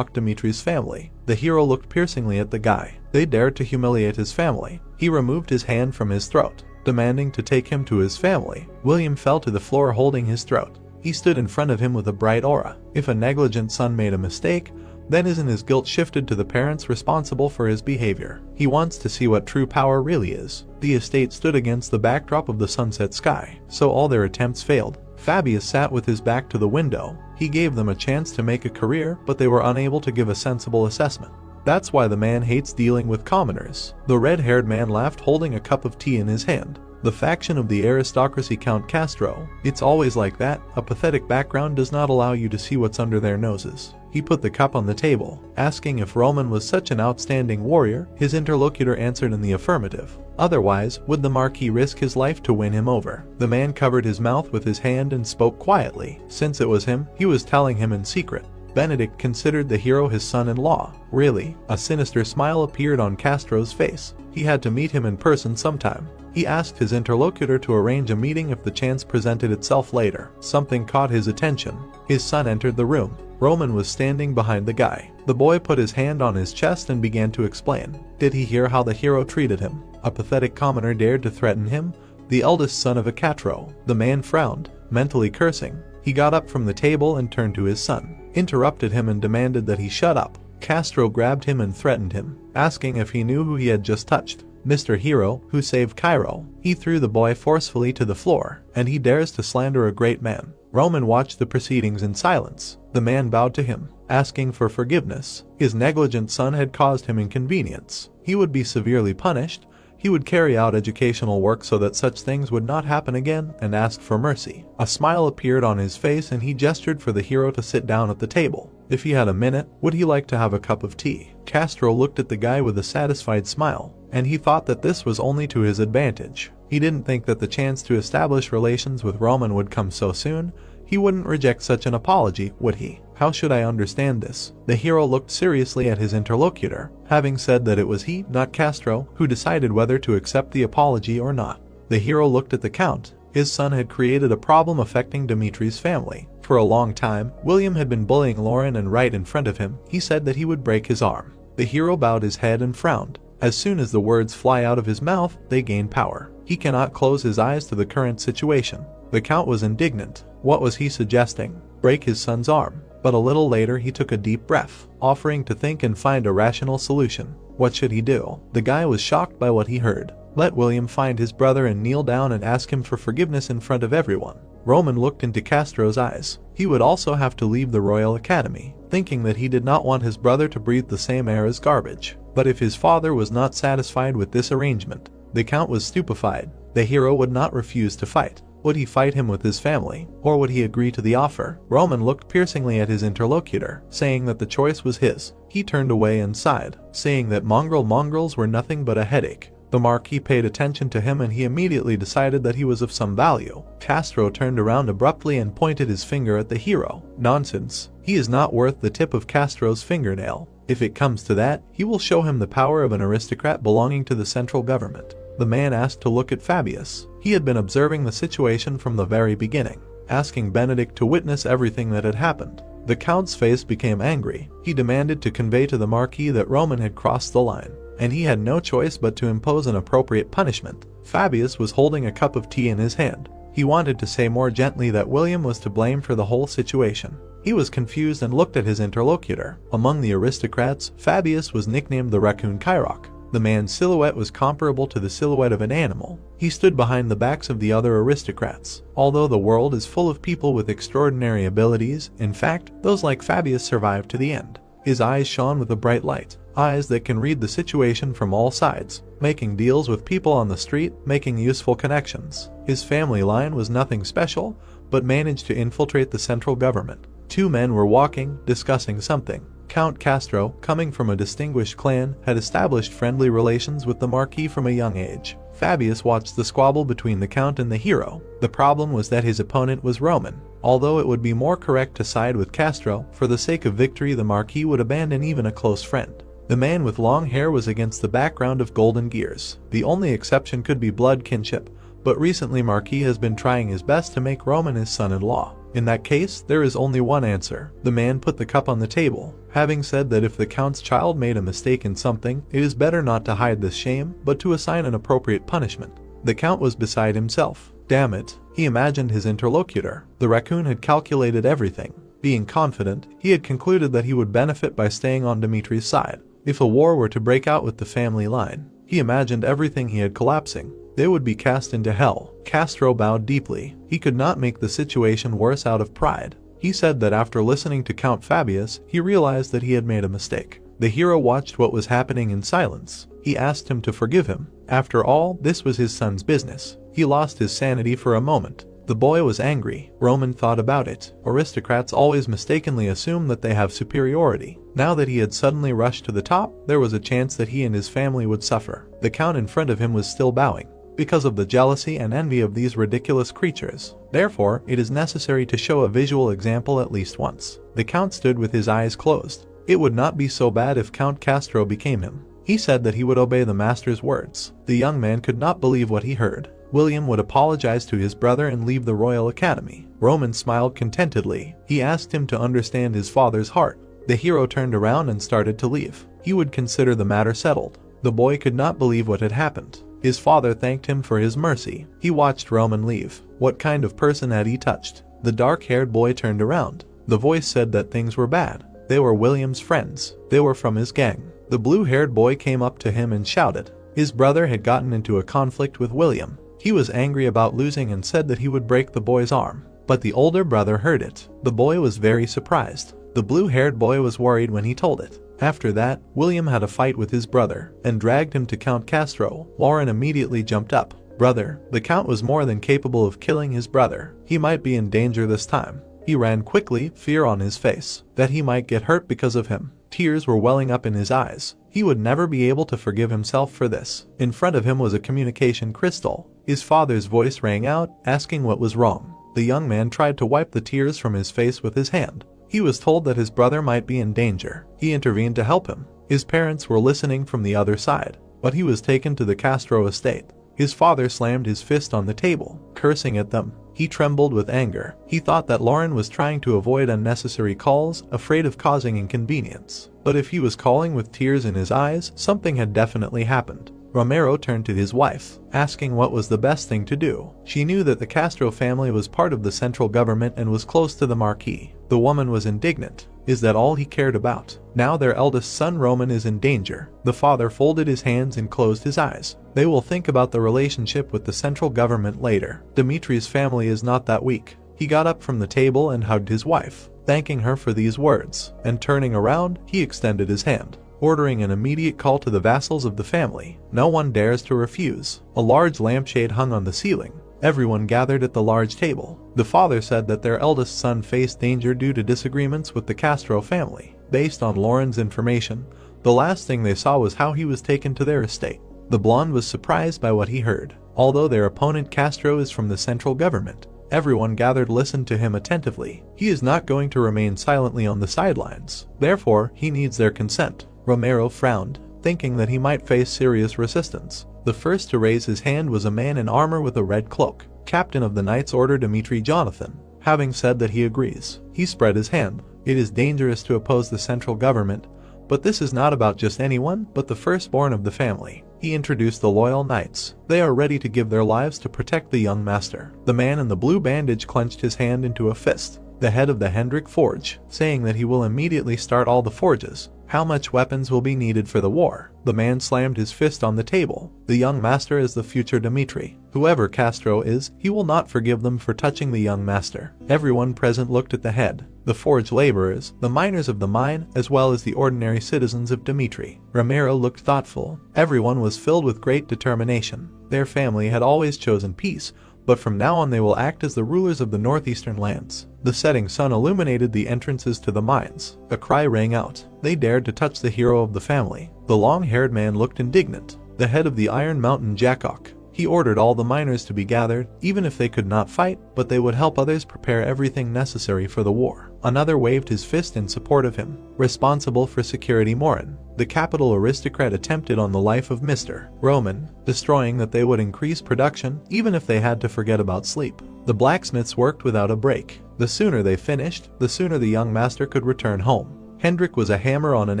Dimitri's family. The hero looked piercingly at the guy. They dared to humiliate his family. He removed his hand from his throat, demanding to take him to his family. William fell to the floor holding his throat. He stood in front of him with a bright aura. If a negligent son made a mistake, then isn't his guilt shifted to the parents responsible for his behavior? He wants to see what true power really is. The estate stood against the backdrop of the sunset sky, so all their attempts failed. Fabius sat with his back to the window. He gave them a chance to make a career, but they were unable to give a sensible assessment. That's why the man hates dealing with commoners. The red-haired man laughed holding a cup of tea in his hand. The faction of the aristocracy Count Castro. It's always like that, a pathetic background does not allow you to see what's under their noses. He put the cup on the table, asking if Roman was such an outstanding warrior. His interlocutor answered in the affirmative. Otherwise, would the Marquis risk his life to win him over? The man covered his mouth with his hand and spoke quietly. Since it was him, he was telling him in secret. Benedict considered the hero his son-in-law. Really? A sinister smile appeared on Castro's face. He had to meet him in person sometime. He asked his interlocutor to arrange a meeting if the chance presented itself later. Something caught his attention. His son entered the room. Roman was standing behind the guy. The boy put his hand on his chest and began to explain. Did he hear how the hero treated him? A pathetic commoner dared to threaten him? The eldest son of a Catro. The man frowned, mentally cursing. He got up from the table and turned to his son, interrupted him and demanded that he shut up. Castro grabbed him and threatened him, asking if he knew who he had just touched. Mr. Hero, who saved Cairo. He threw the boy forcefully to the floor, and he dares to slander a great man. Roman watched the proceedings in silence. The man bowed to him, asking for forgiveness. His negligent son had caused him inconvenience. He would be severely punished. He would carry out educational work so that such things would not happen again, and asked for mercy. A smile appeared on his face and he gestured for the hero to sit down at the table. If he had a minute, would he like to have a cup of tea? Castro looked at the guy with a satisfied smile, and he thought that this was only to his advantage. He didn't think that the chance to establish relations with Roman would come so soon. He wouldn't reject such an apology, would he? How should I understand this? The hero looked seriously at his interlocutor, having said that it was he, not Castro, who decided whether to accept the apology or not. The hero looked at the Count. His son had created a problem affecting Dimitri's family. For a long time, William had been bullying Lauren, and right in front of him, he said that he would break his arm. The hero bowed his head and frowned. As soon as the words fly out of his mouth, they gain power. He cannot close his eyes to the current situation. The Count was indignant. What was he suggesting? Break his son's arm. But a little later he took a deep breath, offering to think and find a rational solution. What should he do? The guy was shocked by what he heard. Let William find his brother and kneel down and ask him for forgiveness in front of everyone. Roman looked into Castro's eyes. He would also have to leave the Royal Academy, thinking that he did not want his brother to breathe the same air as garbage. But if his father was not satisfied with this arrangement, the Count was stupefied. The hero would not refuse to fight. Would he fight him with his family, or would he agree to the offer? Roman looked piercingly at his interlocutor, saying that the choice was his. He turned away and sighed, saying that mongrels were nothing but a headache. The Marquis paid attention to him and he immediately decided that he was of some value. Castro turned around abruptly and pointed his finger at the hero. Nonsense. He is not worth the tip of Castro's fingernail. If it comes to that, he will show him the power of an aristocrat belonging to the central government. The man asked to look at Fabius. He had been observing the situation from the very beginning, asking Benedict to witness everything that had happened. The Count's face became angry. He demanded to convey to the Marquis that Roman had crossed the line, and he had no choice but to impose an appropriate punishment. Fabius was holding a cup of tea in his hand. He wanted to say more gently that William was to blame for the whole situation. He was confused and looked at his interlocutor. Among the aristocrats, Fabius was nicknamed the Raccoon Kyrok. The man's silhouette was comparable to the silhouette of an animal. He stood behind the backs of the other aristocrats. Although the world is full of people with extraordinary abilities, in fact, those like Fabius survived to the end. His eyes shone with a bright light, eyes that can read the situation from all sides, making deals with people on the street, making useful connections. His family line was nothing special, but managed to infiltrate the central government. Two men were walking, discussing something. Count Castro, coming from a distinguished clan, had established friendly relations with the Marquis from a young age. Fabius watched the squabble between the Count and the hero. The problem was that his opponent was Roman. Although it would be more correct to side with Castro, for the sake of victory the Marquis would abandon even a close friend. The man with long hair was against the background of golden gears. The only exception could be blood kinship, but recently Marquis has been trying his best to make Roman his son-in-law. In that case, there is only one answer. The man put the cup on the table, having said that if the Count's child made a mistake in something, it is better not to hide this shame, but to assign an appropriate punishment. The Count was beside himself. Damn it, he imagined his interlocutor. The raccoon had calculated everything. Being confident, he had concluded that he would benefit by staying on Dimitri's side. If a war were to break out with the family line, he imagined everything he had collapsing. They would be cast into hell. Castro bowed deeply. He could not make the situation worse out of pride. He said that after listening to Count Fabius, he realized that he had made a mistake. The hero watched what was happening in silence. He asked him to forgive him. After all, this was his son's business. He lost his sanity for a moment. The boy was angry. Roman thought about it. Aristocrats always mistakenly assume that they have superiority. Now that he had suddenly rushed to the top, there was a chance that he and his family would suffer. The count in front of him was still bowing, because of the jealousy and envy of these ridiculous creatures. Therefore, it is necessary to show a visual example at least once. The count stood with his eyes closed. It would not be so bad if Count Castro became him. He said that he would obey the master's words. The young man could not believe what he heard. William would apologize to his brother and leave the Royal Academy. Roman smiled contentedly. He asked him to understand his father's heart. The hero turned around and started to leave. He would consider the matter settled. The boy could not believe what had happened. His father thanked him for his mercy. He watched Roman leave. What kind of person had he touched? The dark-haired boy turned around. The voice said that things were bad. They were William's friends. They were from his gang. The blue-haired boy came up to him and shouted. His brother had gotten into a conflict with William. He was angry about losing and said that he would break the boy's arm. But the older brother heard it. The boy was very surprised. The blue-haired boy was worried when he told it. After that, William had a fight with his brother and dragged him to Count Castro. Lauren immediately jumped up. Brother, the count was more than capable of killing his brother. He might be in danger this time. He ran quickly, fear on his face, that he might get hurt because of him. Tears were welling up in his eyes. He would never be able to forgive himself for this. In front of him was a communication crystal. His father's voice rang out, asking what was wrong. The young man tried to wipe the tears from his face with his hand. He was told that his brother might be in danger. He intervened to help him. His parents were listening from the other side, but he was taken to the Castro estate. His father slammed his fist on the table, cursing at them. He trembled with anger. He thought that Lauren was trying to avoid unnecessary calls, afraid of causing inconvenience. But if he was calling with tears in his eyes, something had definitely happened. Romero turned to his wife, asking what was the best thing to do. She knew that the Castro family was part of the central government and was close to the Marquis. The woman was indignant. Is that all he cared about? Now their eldest son Roman is in danger. The father folded his hands and closed his eyes. They will think about the relationship with the central government later. Dimitri's family is not that weak. He got up from the table and hugged his wife, thanking her for these words, and turning around, he extended his hand, ordering an immediate call to the vassals of the family. No one dares to refuse. A large lampshade hung on the ceiling. Everyone gathered at the large table. The father said that their eldest son faced danger due to disagreements with the Castro family. Based on Lauren's information, the last thing they saw was how he was taken to their estate. The blonde was surprised by what he heard. Although their opponent Castro is from the central government, everyone gathered listened to him attentively. He is not going to remain silently on the sidelines. Therefore, he needs their consent. Romero frowned, thinking that he might face serious resistance. The first to raise his hand was a man in armor with a red cloak, captain of the Knights Order Dimitri Jonathan. Having said that he agrees, he spread his hand. It is dangerous to oppose the central government, but this is not about just anyone, but the firstborn of the family. He introduced the loyal knights. They are ready to give their lives to protect the young master. The man in the blue bandage clenched his hand into a fist, the head of the Hendrik Forge, saying that he will immediately start all the forges. How much weapons will be needed for the war? The man slammed his fist on the table. The young master is the future Dimitri. Whoever Castro is, he will not forgive them for touching the young master. Everyone present looked at the head, the forge laborers, the miners of the mine, as well as the ordinary citizens of Dimitri. Romero looked thoughtful. Everyone was filled with great determination. Their family had always chosen peace, but from now on they will act as the rulers of the northeastern lands. The setting sun illuminated the entrances to the mines. A cry rang out. They dared to touch the hero of the family. The long-haired man looked indignant. The head of the Iron Mountain Jackok. He ordered all the miners to be gathered, even if they could not fight, but they would help others prepare everything necessary for the war. Another waved his fist in support of him. Responsible for security Morin, the capital aristocrat, attempted on the life of Mr. Roman, destroying that they would increase production, even if they had to forget about sleep. The blacksmiths worked without a break. The sooner they finished, the sooner the young master could return home. Hendrik was a hammer on an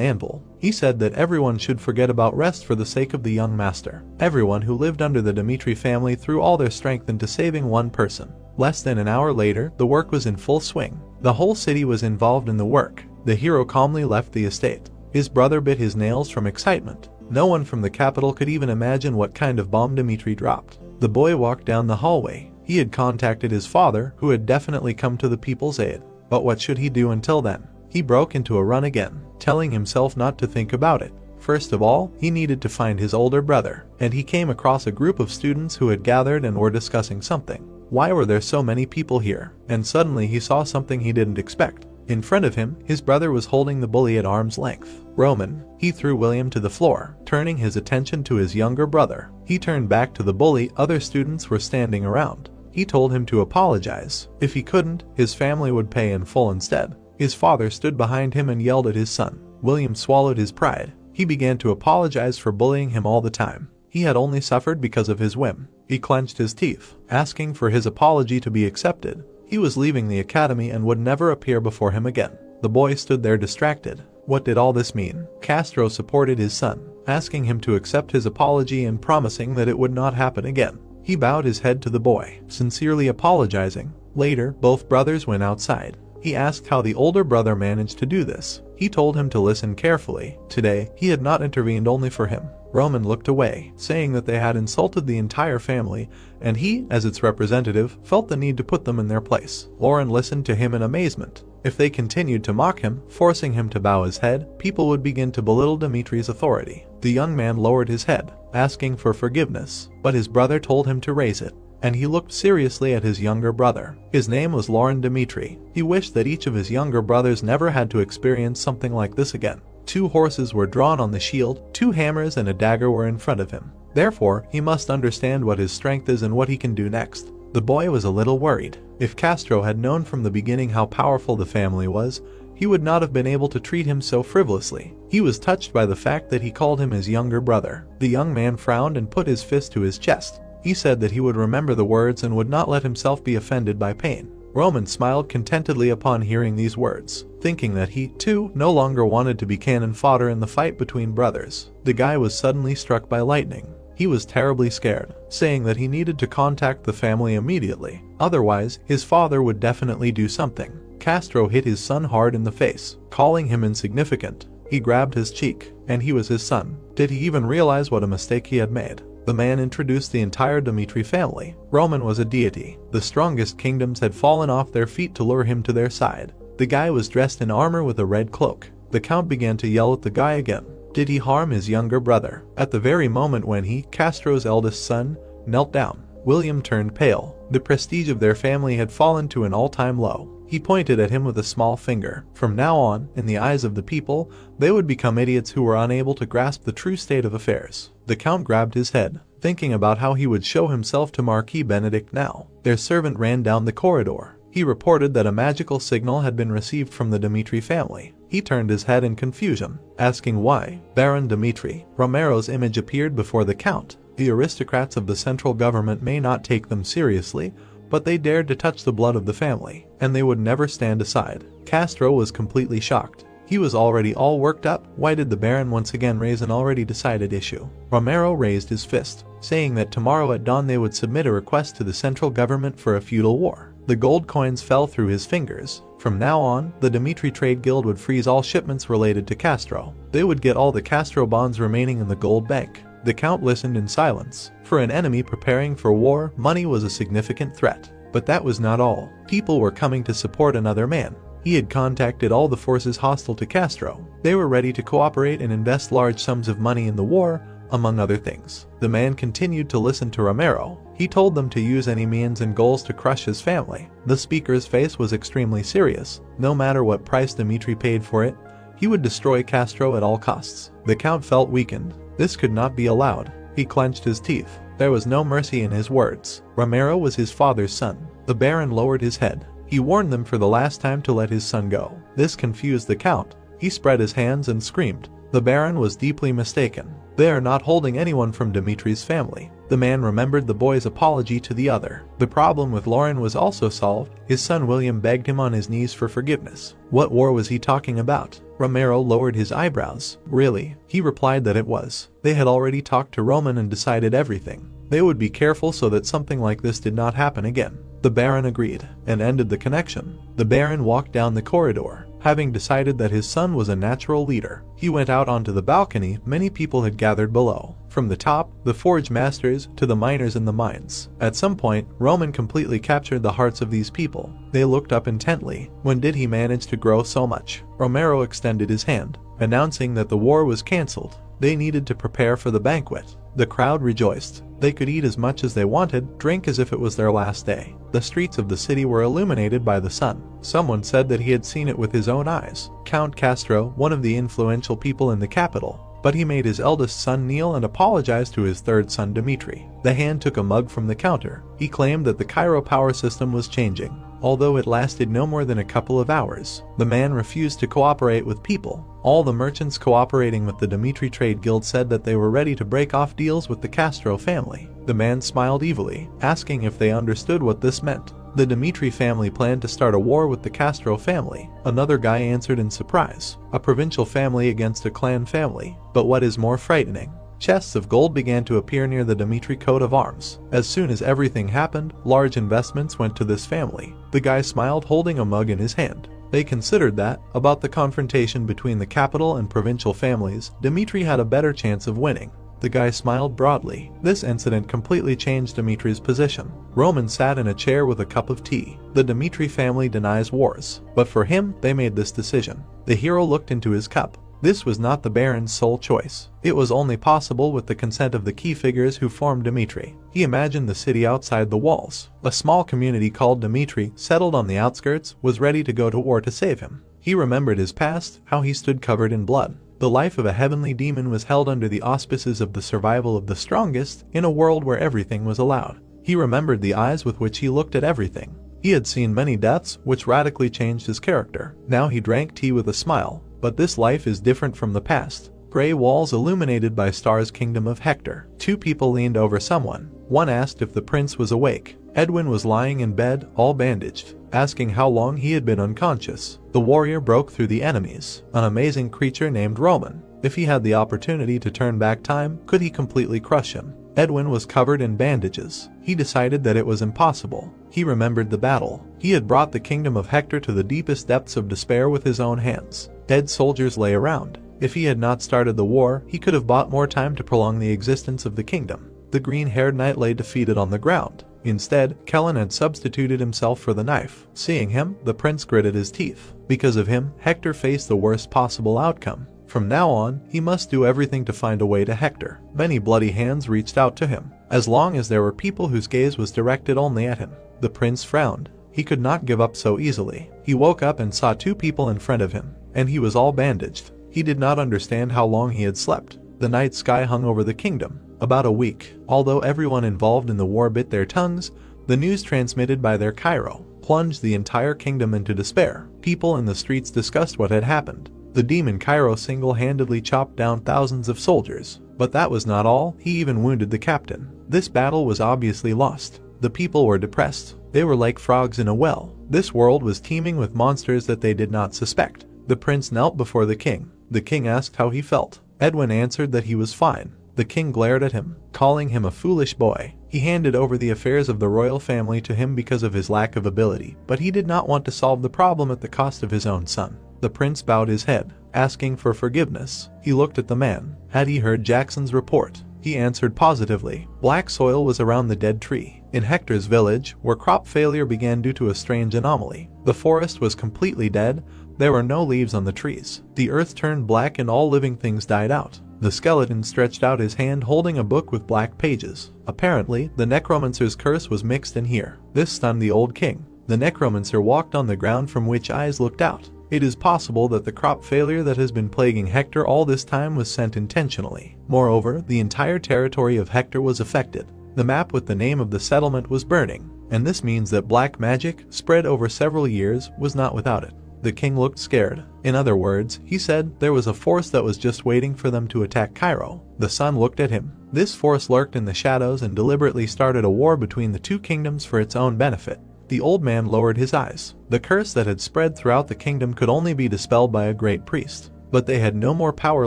anvil. He said that everyone should forget about rest for the sake of the young master. Everyone who lived under the Dimitri family threw all their strength into saving one person. Less than an hour later, the work was in full swing. The whole city was involved in the work. The hero calmly left the estate. His brother bit his nails from excitement. No one from the capital could even imagine what kind of bomb Dimitri dropped. The boy walked down the hallway. He had contacted his father, who had definitely come to the people's aid. But what should he do until then? He broke into a run again, telling himself not to think about it. First of all, he needed to find his older brother, and he came across a group of students who had gathered and were discussing something. Why were there so many people here? And suddenly he saw something he didn't expect. In front of him, his brother was holding the bully at arm's length. Roman, he threw William to the floor, turning his attention to his younger brother. He turned back to the bully. Other students were standing around. He told him to apologize. If he couldn't, his family would pay in full instead. His father stood behind him and yelled at his son. William swallowed his pride. He began to apologize for bullying him all the time. He had only suffered because of his whim. He clenched his teeth, asking for his apology to be accepted. He was leaving the academy and would never appear before him again. The boy stood there distracted. What did all this mean? Castro supported his son, asking him to accept his apology and promising that it would not happen again. He bowed his head to the boy, sincerely apologizing. Later, both brothers went outside. He asked how the older brother managed to do this. He told him to listen carefully. Today, he had not intervened only for him. Roman looked away, saying that they had insulted the entire family, and he, as its representative, felt the need to put them in their place. Lauren listened to him in amazement. If they continued to mock him, forcing him to bow his head, people would begin to belittle Dimitri's authority. The young man lowered his head, asking for forgiveness, but his brother told him to raise it, and he looked seriously at his younger brother. His name was Lauren Dimitri. He wished that each of his younger brothers never had to experience something like this again. 2 horses were drawn on the shield, 2 hammers and a dagger were in front of him. Therefore, he must understand what his strength is and what he can do next. The boy was a little worried. If Castro had known from the beginning how powerful the family was, he would not have been able to treat him so frivolously. He was touched by the fact that he called him his younger brother. The young man frowned and put his fist to his chest. He said that he would remember the words and would not let himself be offended by pain. Roman smiled contentedly upon hearing these words, thinking that he, too, no longer wanted to be cannon fodder in the fight between brothers. The guy was suddenly struck by lightning. He was terribly scared, saying that he needed to contact the family immediately. Otherwise, his father would definitely do something. Castro hit his son hard in the face, calling him insignificant. He grabbed his cheek, and he was his son. Did he even realize what a mistake he had made? The man introduced the entire Dimitri family. Roman was a deity. The strongest kingdoms had fallen off their feet to lure him to their side. The guy was dressed in armor with a red cloak. The count began to yell at the guy again. Did he harm his younger brother? At the very moment when he, Castro's eldest son, knelt down, William turned pale. The prestige of their family had fallen to an all-time low. He pointed at him with a small finger. From now on, in the eyes of the people, they would become idiots who were unable to grasp the true state of affairs. The count grabbed his head, thinking about how he would show himself to Marquis Benedict now. Their servant ran down the corridor. He reported that a magical signal had been received from the Dimitri family. He turned his head in confusion, asking why. Baron Dimitri. Romero's image appeared before the count. The aristocrats of the central government may not take them seriously, but they dared to touch the blood of the family, and they would never stand aside. Castro was completely shocked. He was already all worked up. Why did the Baron once again raise an already decided issue? Romero raised his fist, saying that tomorrow at dawn they would submit a request to the central government for a feudal war. The gold coins fell through his fingers. From now on, the Dimitri Trade Guild would freeze all shipments related to Castro. They would get all the Castro bonds remaining in the gold bank. The count listened in silence. For an enemy preparing for war, money was a significant threat. But that was not all. People were coming to support another man. He had contacted all the forces hostile to Castro. They were ready to cooperate and invest large sums of money in the war, among other things. The man continued to listen to Romero. He told them to use any means and goals to crush his family. The speaker's face was extremely serious. No matter what price Dimitri paid for it, he would destroy Castro at all costs. The count felt weakened. This could not be allowed. He clenched his teeth. There was no mercy in his words. Romero was his father's son. The Baron lowered his head. He warned them for the last time to let his son go. This confused the count. He spread his hands and screamed. The Baron was deeply mistaken. They are not holding anyone from Dimitri's family. The man remembered the boy's apology to the other. The problem with Lauren was also solved. His son William begged him on his knees for forgiveness. What war was he talking about? Romero lowered his eyebrows. Really? He replied that it was. They had already talked to Roman and decided everything. They would be careful so that something like this did not happen again. The Baron agreed, and ended the connection. The Baron walked down the corridor. Having decided that his son was a natural leader, he went out onto the balcony. Many people had gathered below. From the top, the forge masters, to the miners in the mines. At some point, Roman completely captured the hearts of these people. They looked up intently. When did he manage to grow so much? Romero extended his hand, announcing that the war was cancelled. They needed to prepare for the banquet. The crowd rejoiced. They could eat as much as they wanted, drink as if it was their last day. The streets of the city were illuminated by the sun. Someone said that he had seen it with his own eyes. Count Castro, one of the influential people in the capital, but he made his eldest son kneel and apologize to his third son Dmitri. The hand took a mug from the counter. He claimed that the Cairo power system was changing. Although it lasted no more than a couple of hours, the man refused to cooperate with people. All the merchants cooperating with the Dmitri Trade Guild said that they were ready to break off deals with the Castro family. The man smiled evilly, asking if they understood what this meant. The Dmitri family planned to start a war with the Castro family. Another guy answered in surprise. A provincial family against a clan family. But what is more frightening? Chests of gold began to appear near the Dmitri coat of arms. As soon as everything happened, large investments went to this family. The guy smiled, holding a mug in his hand. They considered that, about the confrontation between the capital and provincial families, Dmitri had a better chance of winning. The guy smiled broadly. This incident completely changed Dmitri's position. Roman sat in a chair with a cup of tea. The Dmitri family denies wars, but for him, they made this decision. The hero looked into his cup. This was not the Baron's sole choice. It was only possible with the consent of the key figures who formed Dmitri. He imagined the city outside the walls. A small community called Dmitri, settled on the outskirts, was ready to go to war to save him. He remembered his past, how he stood covered in blood. The life of a heavenly demon was held under the auspices of the survival of the strongest, in a world where everything was allowed. He remembered the eyes with which he looked at everything. He had seen many deaths, which radically changed his character. Now he drank tea with a smile. But this life is different from the past. Gray walls illuminated by stars, kingdom of Hector. Two people leaned over someone. One asked if the prince was awake. Edwin was lying in bed, all bandaged, asking how long he had been unconscious. The warrior broke through the enemies, an amazing creature named Roman. If he had the opportunity to turn back time, could he completely crush him? Edwin was covered in bandages. He decided that it was impossible. He remembered the battle. He had brought the kingdom of Hector to the deepest depths of despair with his own hands. Dead soldiers lay around. If he had not started the war, he could have bought more time to prolong the existence of the kingdom. The green-haired knight lay defeated on the ground. Instead, Kellen had substituted himself for the knife. Seeing him, the prince gritted his teeth. Because of him, Hector faced the worst possible outcome. From now on, he must do everything to find a way to Hector. Many bloody hands reached out to him, as long as there were people whose gaze was directed only at him. The prince frowned. He could not give up so easily. He woke up and saw two people in front of him, and he was all bandaged. He did not understand how long he had slept. The night sky hung over the kingdom. About a week. Although everyone involved in the war bit their tongues, the news transmitted by their Cairo plunged the entire kingdom into despair. People in the streets discussed what had happened. The demon Cairo single-handedly chopped down thousands of soldiers. But that was not all, he even wounded the captain. This battle was obviously lost. The people were depressed. They were like frogs in a well. This world was teeming with monsters that they did not suspect. The prince knelt before the king. The king asked how he felt. Edwin answered that he was fine. The king glared at him, calling him a foolish boy. He handed over the affairs of the royal family to him because of his lack of ability, but he did not want to solve the problem at the cost of his own son. The prince bowed his head, asking for forgiveness. He looked at the man. Had he heard Jackson's report? He answered positively. Black soil was around the dead tree. In Hector's village, where crop failure began due to a strange anomaly. The forest was completely dead. There were no leaves on the trees. The earth turned black and all living things died out. The skeleton stretched out his hand holding a book with black pages. Apparently, the necromancer's curse was mixed in here. This stunned the old king. The necromancer walked on the ground from which eyes looked out. It is possible that the crop failure that has been plaguing Hector all this time was sent intentionally. Moreover, the entire territory of Hector was affected. The map with the name of the settlement was burning, and this means that black magic, spread over several years, was not without it. The king looked scared. In other words, he said there was a force that was just waiting for them to attack Cairo. The sun looked at him. This force lurked in the shadows and deliberately started a war between the two kingdoms for its own benefit. The old man lowered his eyes. The curse that had spread throughout the kingdom could only be dispelled by a great priest, but they had no more power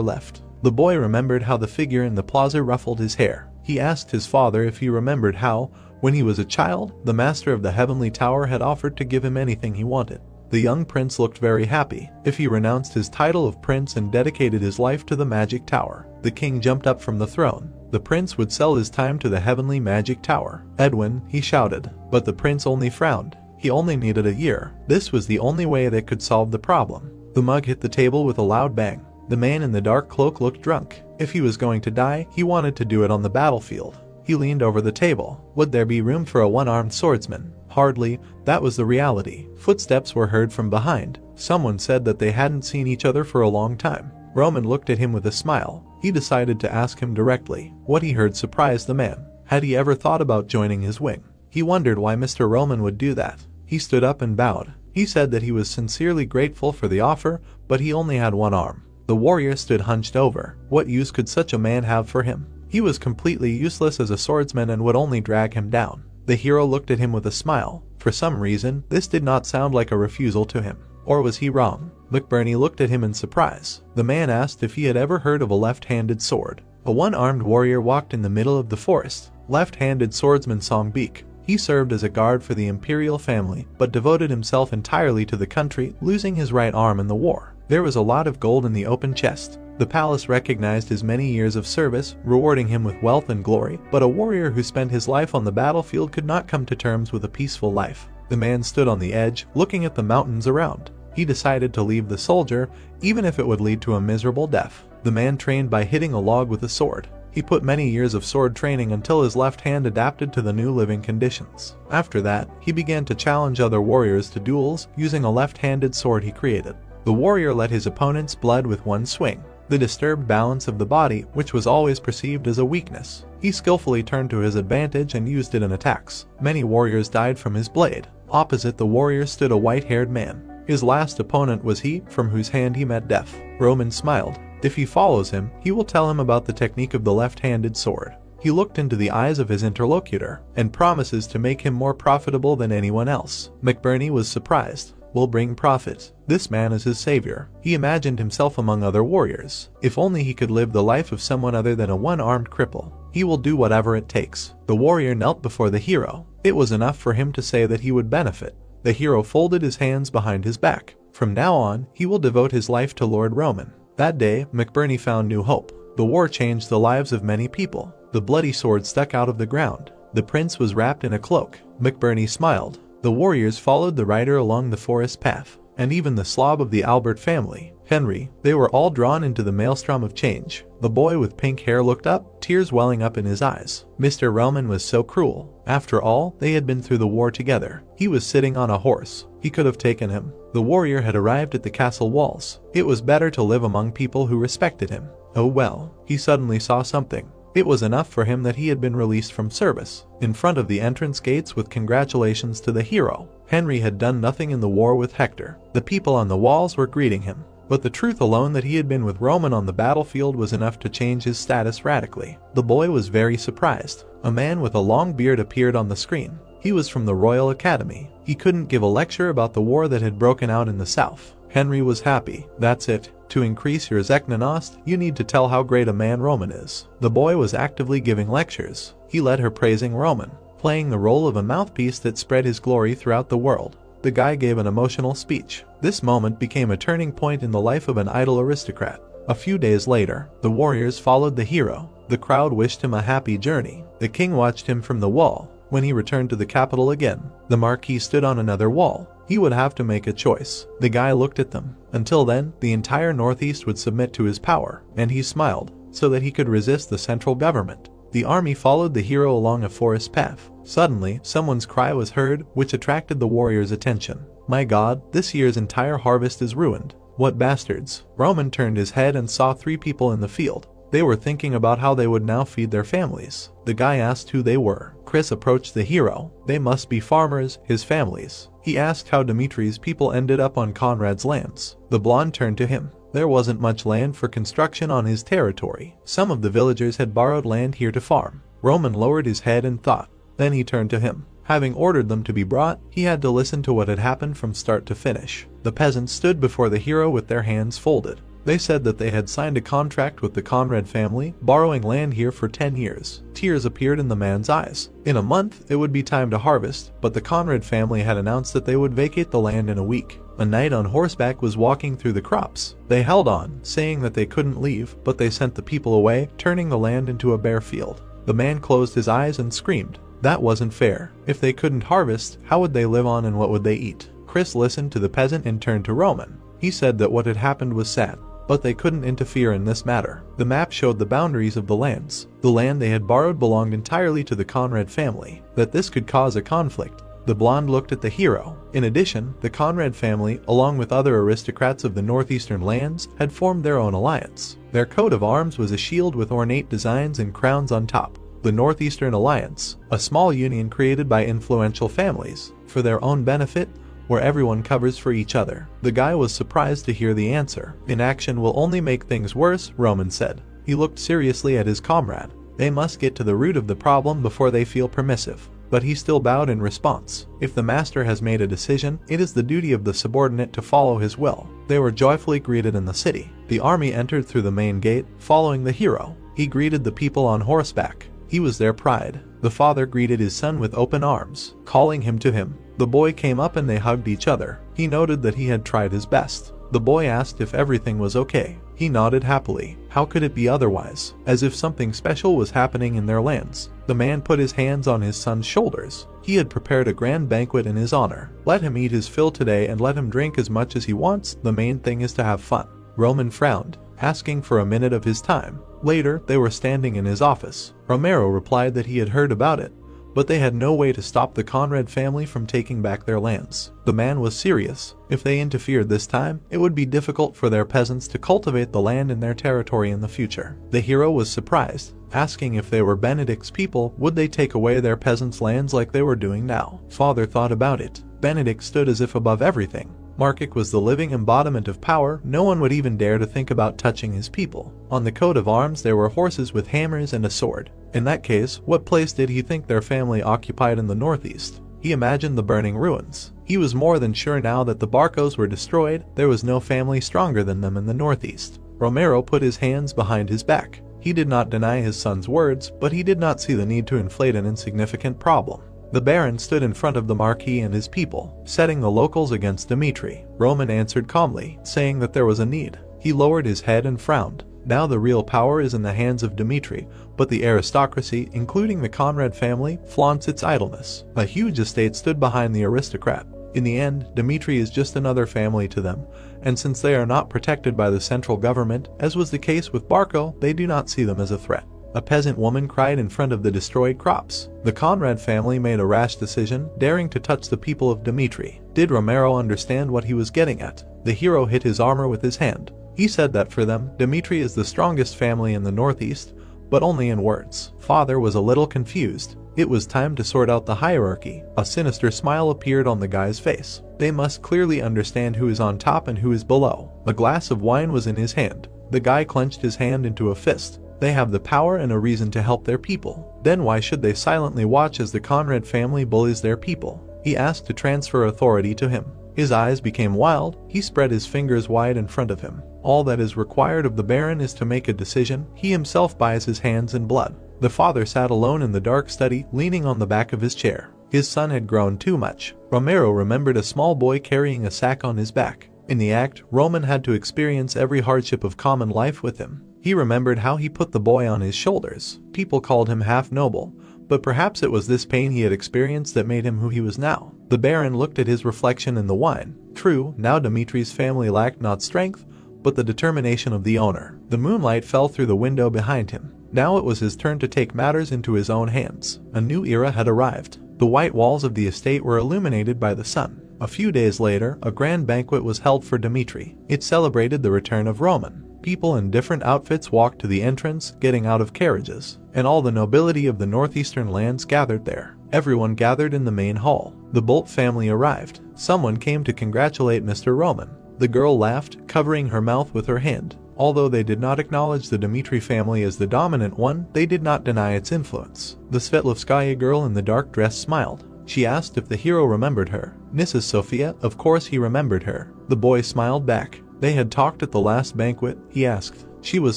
left. The boy remembered how the figure in the plaza ruffled his hair. He asked his father if he remembered how, when he was a child, the master of the heavenly tower had offered to give him anything he wanted. The young prince looked very happy. If he renounced his title of prince and dedicated his life to the magic tower, the king jumped up from the throne. The prince would sell his time to the heavenly magic tower. Edwin, he shouted. But the prince only frowned. He only needed a year. This was the only way that could solve the problem. The mug hit the table with a loud bang. The man in the dark cloak looked drunk. If he was going to die, he wanted to do it on the battlefield. He leaned over the table. Would there be room for a one-armed swordsman? Hardly. That was the reality. Footsteps were heard from behind. Someone said that they hadn't seen each other for a long time. Roman looked at him with a smile. He decided to ask him directly. What he heard surprised the man. Had he ever thought about joining his wing? He wondered why Mr. Roman would do that. He stood up and bowed. He said that he was sincerely grateful for the offer, but he only had one arm. The warrior stood hunched over. What use could such a man have for him? He was completely useless as a swordsman and would only drag him down. The hero looked at him with a smile. For some reason, this did not sound like a refusal to him. Or was he wrong? McBurney looked at him in surprise. The man asked if he had ever heard of a left-handed sword. A one-armed warrior walked in the middle of the forest. Left-handed swordsman Songbeek. He served as a guard for the imperial family, but devoted himself entirely to the country, losing his right arm in the war. There was a lot of gold in the open chest. The palace recognized his many years of service, rewarding him with wealth and glory, but a warrior who spent his life on the battlefield could not come to terms with a peaceful life. The man stood on the edge, looking at the mountains around. He decided to leave the soldier, even if it would lead to a miserable death. The man trained by hitting a log with a sword. He put many years of sword training until his left hand adapted to the new living conditions. After that, he began to challenge other warriors to duels using a left-handed sword he created. The warrior let his opponent's blood with one swing. The disturbed balance of the body, which was always perceived as a weakness, he skillfully turned to his advantage and used it in attacks. Many warriors died from his blade. Opposite the warrior stood a white-haired man. His last opponent was he from whose hand he met death. Roman smiled. If he follows him, he will tell him about the technique of the left-handed sword. He looked into the eyes of his interlocutor and promises to make him more profitable than anyone else. McBurney was surprised. Will bring profit. This man is his savior. He imagined himself among other warriors. If only he could live the life of someone other than a one-armed cripple. He will do whatever it takes. The warrior knelt before the hero. It was enough for him to say that he would benefit. The hero folded his hands behind his back. From now on, he will devote his life to Lord Roman. That day, McBurney found new hope. The war changed the lives of many people. The bloody sword stuck out of the ground. The prince was wrapped in a cloak. McBurney smiled. The warriors followed the rider along the forest path, and even the slob of the Albert family, Henry, they were all drawn into the maelstrom of change. The boy with pink hair looked up, tears welling up in his eyes. Mr. Roman was so cruel. After all, they had been through the war together. He was sitting on a horse. He could have taken him. The warrior had arrived at the castle walls. It was better to live among people who respected him. Oh well, he suddenly saw something. It was enough for him that he had been released from service. In front of the entrance gates with congratulations to the hero, Henry had done nothing in the war with Hector. The people on the walls were greeting him. But the truth alone that he had been with Roman on the battlefield was enough to change his status radically. The boy was very surprised. A man with a long beard appeared on the screen. He was from the Royal Academy. He couldn't give a lecture about the war that had broken out in the south. Henry was happy. That's it. To increase your Zeknanost, you need to tell how great a man Roman is. The boy was actively giving lectures. He led her praising Roman, playing the role of a mouthpiece that spread his glory throughout the world. The guy gave an emotional speech. This moment became a turning point in the life of an idle aristocrat. A few days later, the warriors followed the hero. The crowd wished him a happy journey. The king watched him from the wall. When he returned to the capital again, the marquis stood on another wall. He would have to make a choice. The guy looked at them. Until then, the entire Northeast would submit to his power, and he smiled, so that he could resist the central government. The army followed the hero along a forest path. Suddenly, someone's cry was heard, which attracted the warrior's attention. My God, this year's entire harvest is ruined. What bastards. Roman turned his head and saw 3 people in the field. They were thinking about how they would now feed their families. The guy asked who they were. Chris approached the hero. They must be farmers, his families. He asked how Dimitri's people ended up on Conrad's lands. The blonde turned to him. There wasn't much land for construction on his territory. Some of the villagers had borrowed land here to farm. Roman lowered his head and thought. Then he turned to him. Having ordered them to be brought, he had to listen to what had happened from start to finish. The peasants stood before the hero with their hands folded. They said that they had signed a contract with the Conrad family, borrowing land here for 10 years. Tears appeared in the man's eyes. In a month, it would be time to harvest, but the Conrad family had announced that they would vacate the land in a week. A knight on horseback was walking through the crops. They held on, saying that they couldn't leave, but they sent the people away, turning the land into a bare field. The man closed his eyes and screamed. That wasn't fair. If they couldn't harvest, how would they live on and what would they eat? Chris listened to the peasant and turned to Roman. He said that what had happened was sad. but they couldn't interfere in this matter. The map showed the boundaries of the lands. The land they had borrowed belonged entirely to the Conrad family. That this could cause a conflict. The blonde looked at the hero. In addition, the Conrad family, along with other aristocrats of the northeastern lands, had formed their own alliance. Their coat of arms was a shield with ornate designs and crowns on top. The Northeastern Alliance, a small union created by influential families, for their own benefit, where everyone covers for each other. The guy was surprised to hear the answer. Inaction will only make things worse, Roman said. He looked seriously at his comrade. They must get to the root of the problem before they feel permissive. But he still bowed in response. If the master has made a decision, it is the duty of the subordinate to follow his will. They were joyfully greeted in the city. The army entered through the main gate, following the hero. He greeted the people on horseback. He was their pride. The father greeted his son with open arms, calling him to him. The boy came up and they hugged each other. He noted that he had tried his best. The boy asked if everything was okay. He nodded happily. How could it be otherwise? As if something special was happening in their lands. The man put his hands on his son's shoulders. He had prepared a grand banquet in his honor. Let him eat his fill today and let him drink as much as he wants. The main thing is to have fun. Roman frowned, asking for a minute of his time. Later, they were standing in his office. Romero replied that he had heard about it, but they had no way to stop the Conrad family from taking back their lands. The man was serious. If they interfered this time, it would be difficult for their peasants to cultivate the land in their territory in the future. The hero was surprised, asking if they were Benedict's people, would they take away their peasants' lands like they were doing now? Father thought about it. Benedict stood as if above everything. Markic was the living embodiment of power. No one would even dare to think about touching his people. On the coat of arms there were horses with hammers and a sword. In that case, what place did he think their family occupied in the northeast? He imagined the burning ruins. He was more than sure now that the Barcos were destroyed. There was no family stronger than them in the northeast. Romero put his hands behind his back. He did not deny his son's words, but he did not see the need to inflate an insignificant problem. The Baron stood in front of the Marquis and his people, setting the locals against Dmitri. Roman answered calmly, saying that there was a need. He lowered his head and frowned. Now the real power is in the hands of Dmitri, but the aristocracy, including the Conrad family, flaunts its idleness. A huge estate stood behind the aristocrat. In the end, Dmitri is just another family to them, and since they are not protected by the central government, as was the case with Barco, they do not see them as a threat. A peasant woman cried in front of the destroyed crops. The Conrad family made a rash decision, daring to touch the people of Dmitri. Did Romero understand what he was getting at? The hero hit his armor with his hand. He said that for them, Dmitri is the strongest family in the northeast, but only in words. Father was a little confused. It was time to sort out the hierarchy. A sinister smile appeared on the guy's face. They must clearly understand who is on top and who is below. A glass of wine was in his hand. The guy clenched his hand into a fist. They have the power and a reason to help their people. Then why should they silently watch as the Conrad family bullies their people? He asked to transfer authority to him. His eyes became wild. He spread his fingers wide in front of him. All that is required of the Baron is to make a decision. He himself buys his hands in blood. The father sat alone in the dark study, leaning on the back of his chair. His son had grown too much. Romero remembered a small boy carrying a sack on his back. In the act, Roman had to experience every hardship of common life with him. He remembered how he put the boy on his shoulders. People called him half noble, but perhaps it was this pain he had experienced that made him who he was now. The Baron looked at his reflection in the wine. True, now Dimitri's family lacked not strength, but the determination of the owner. The moonlight fell through the window behind him. Now it was his turn to take matters into his own hands. A new era had arrived. The white walls of the estate were illuminated by the sun. A few days later, a grand banquet was held for Dmitri. It celebrated the return of Roman. People in different outfits walked to the entrance, getting out of carriages, and all the nobility of the northeastern lands gathered there. Everyone gathered in the main hall. The Bolt family arrived. Someone came to congratulate Mr. Roman. The girl laughed, covering her mouth with her hand. Although they did not acknowledge the Dmitri family as the dominant one, they did not deny its influence. The Svetlovskaya girl in the dark dress smiled. She asked if the hero remembered her. Mrs. Sophia, of course he remembered her. The boy smiled back. They had talked at the last banquet, he asked. She was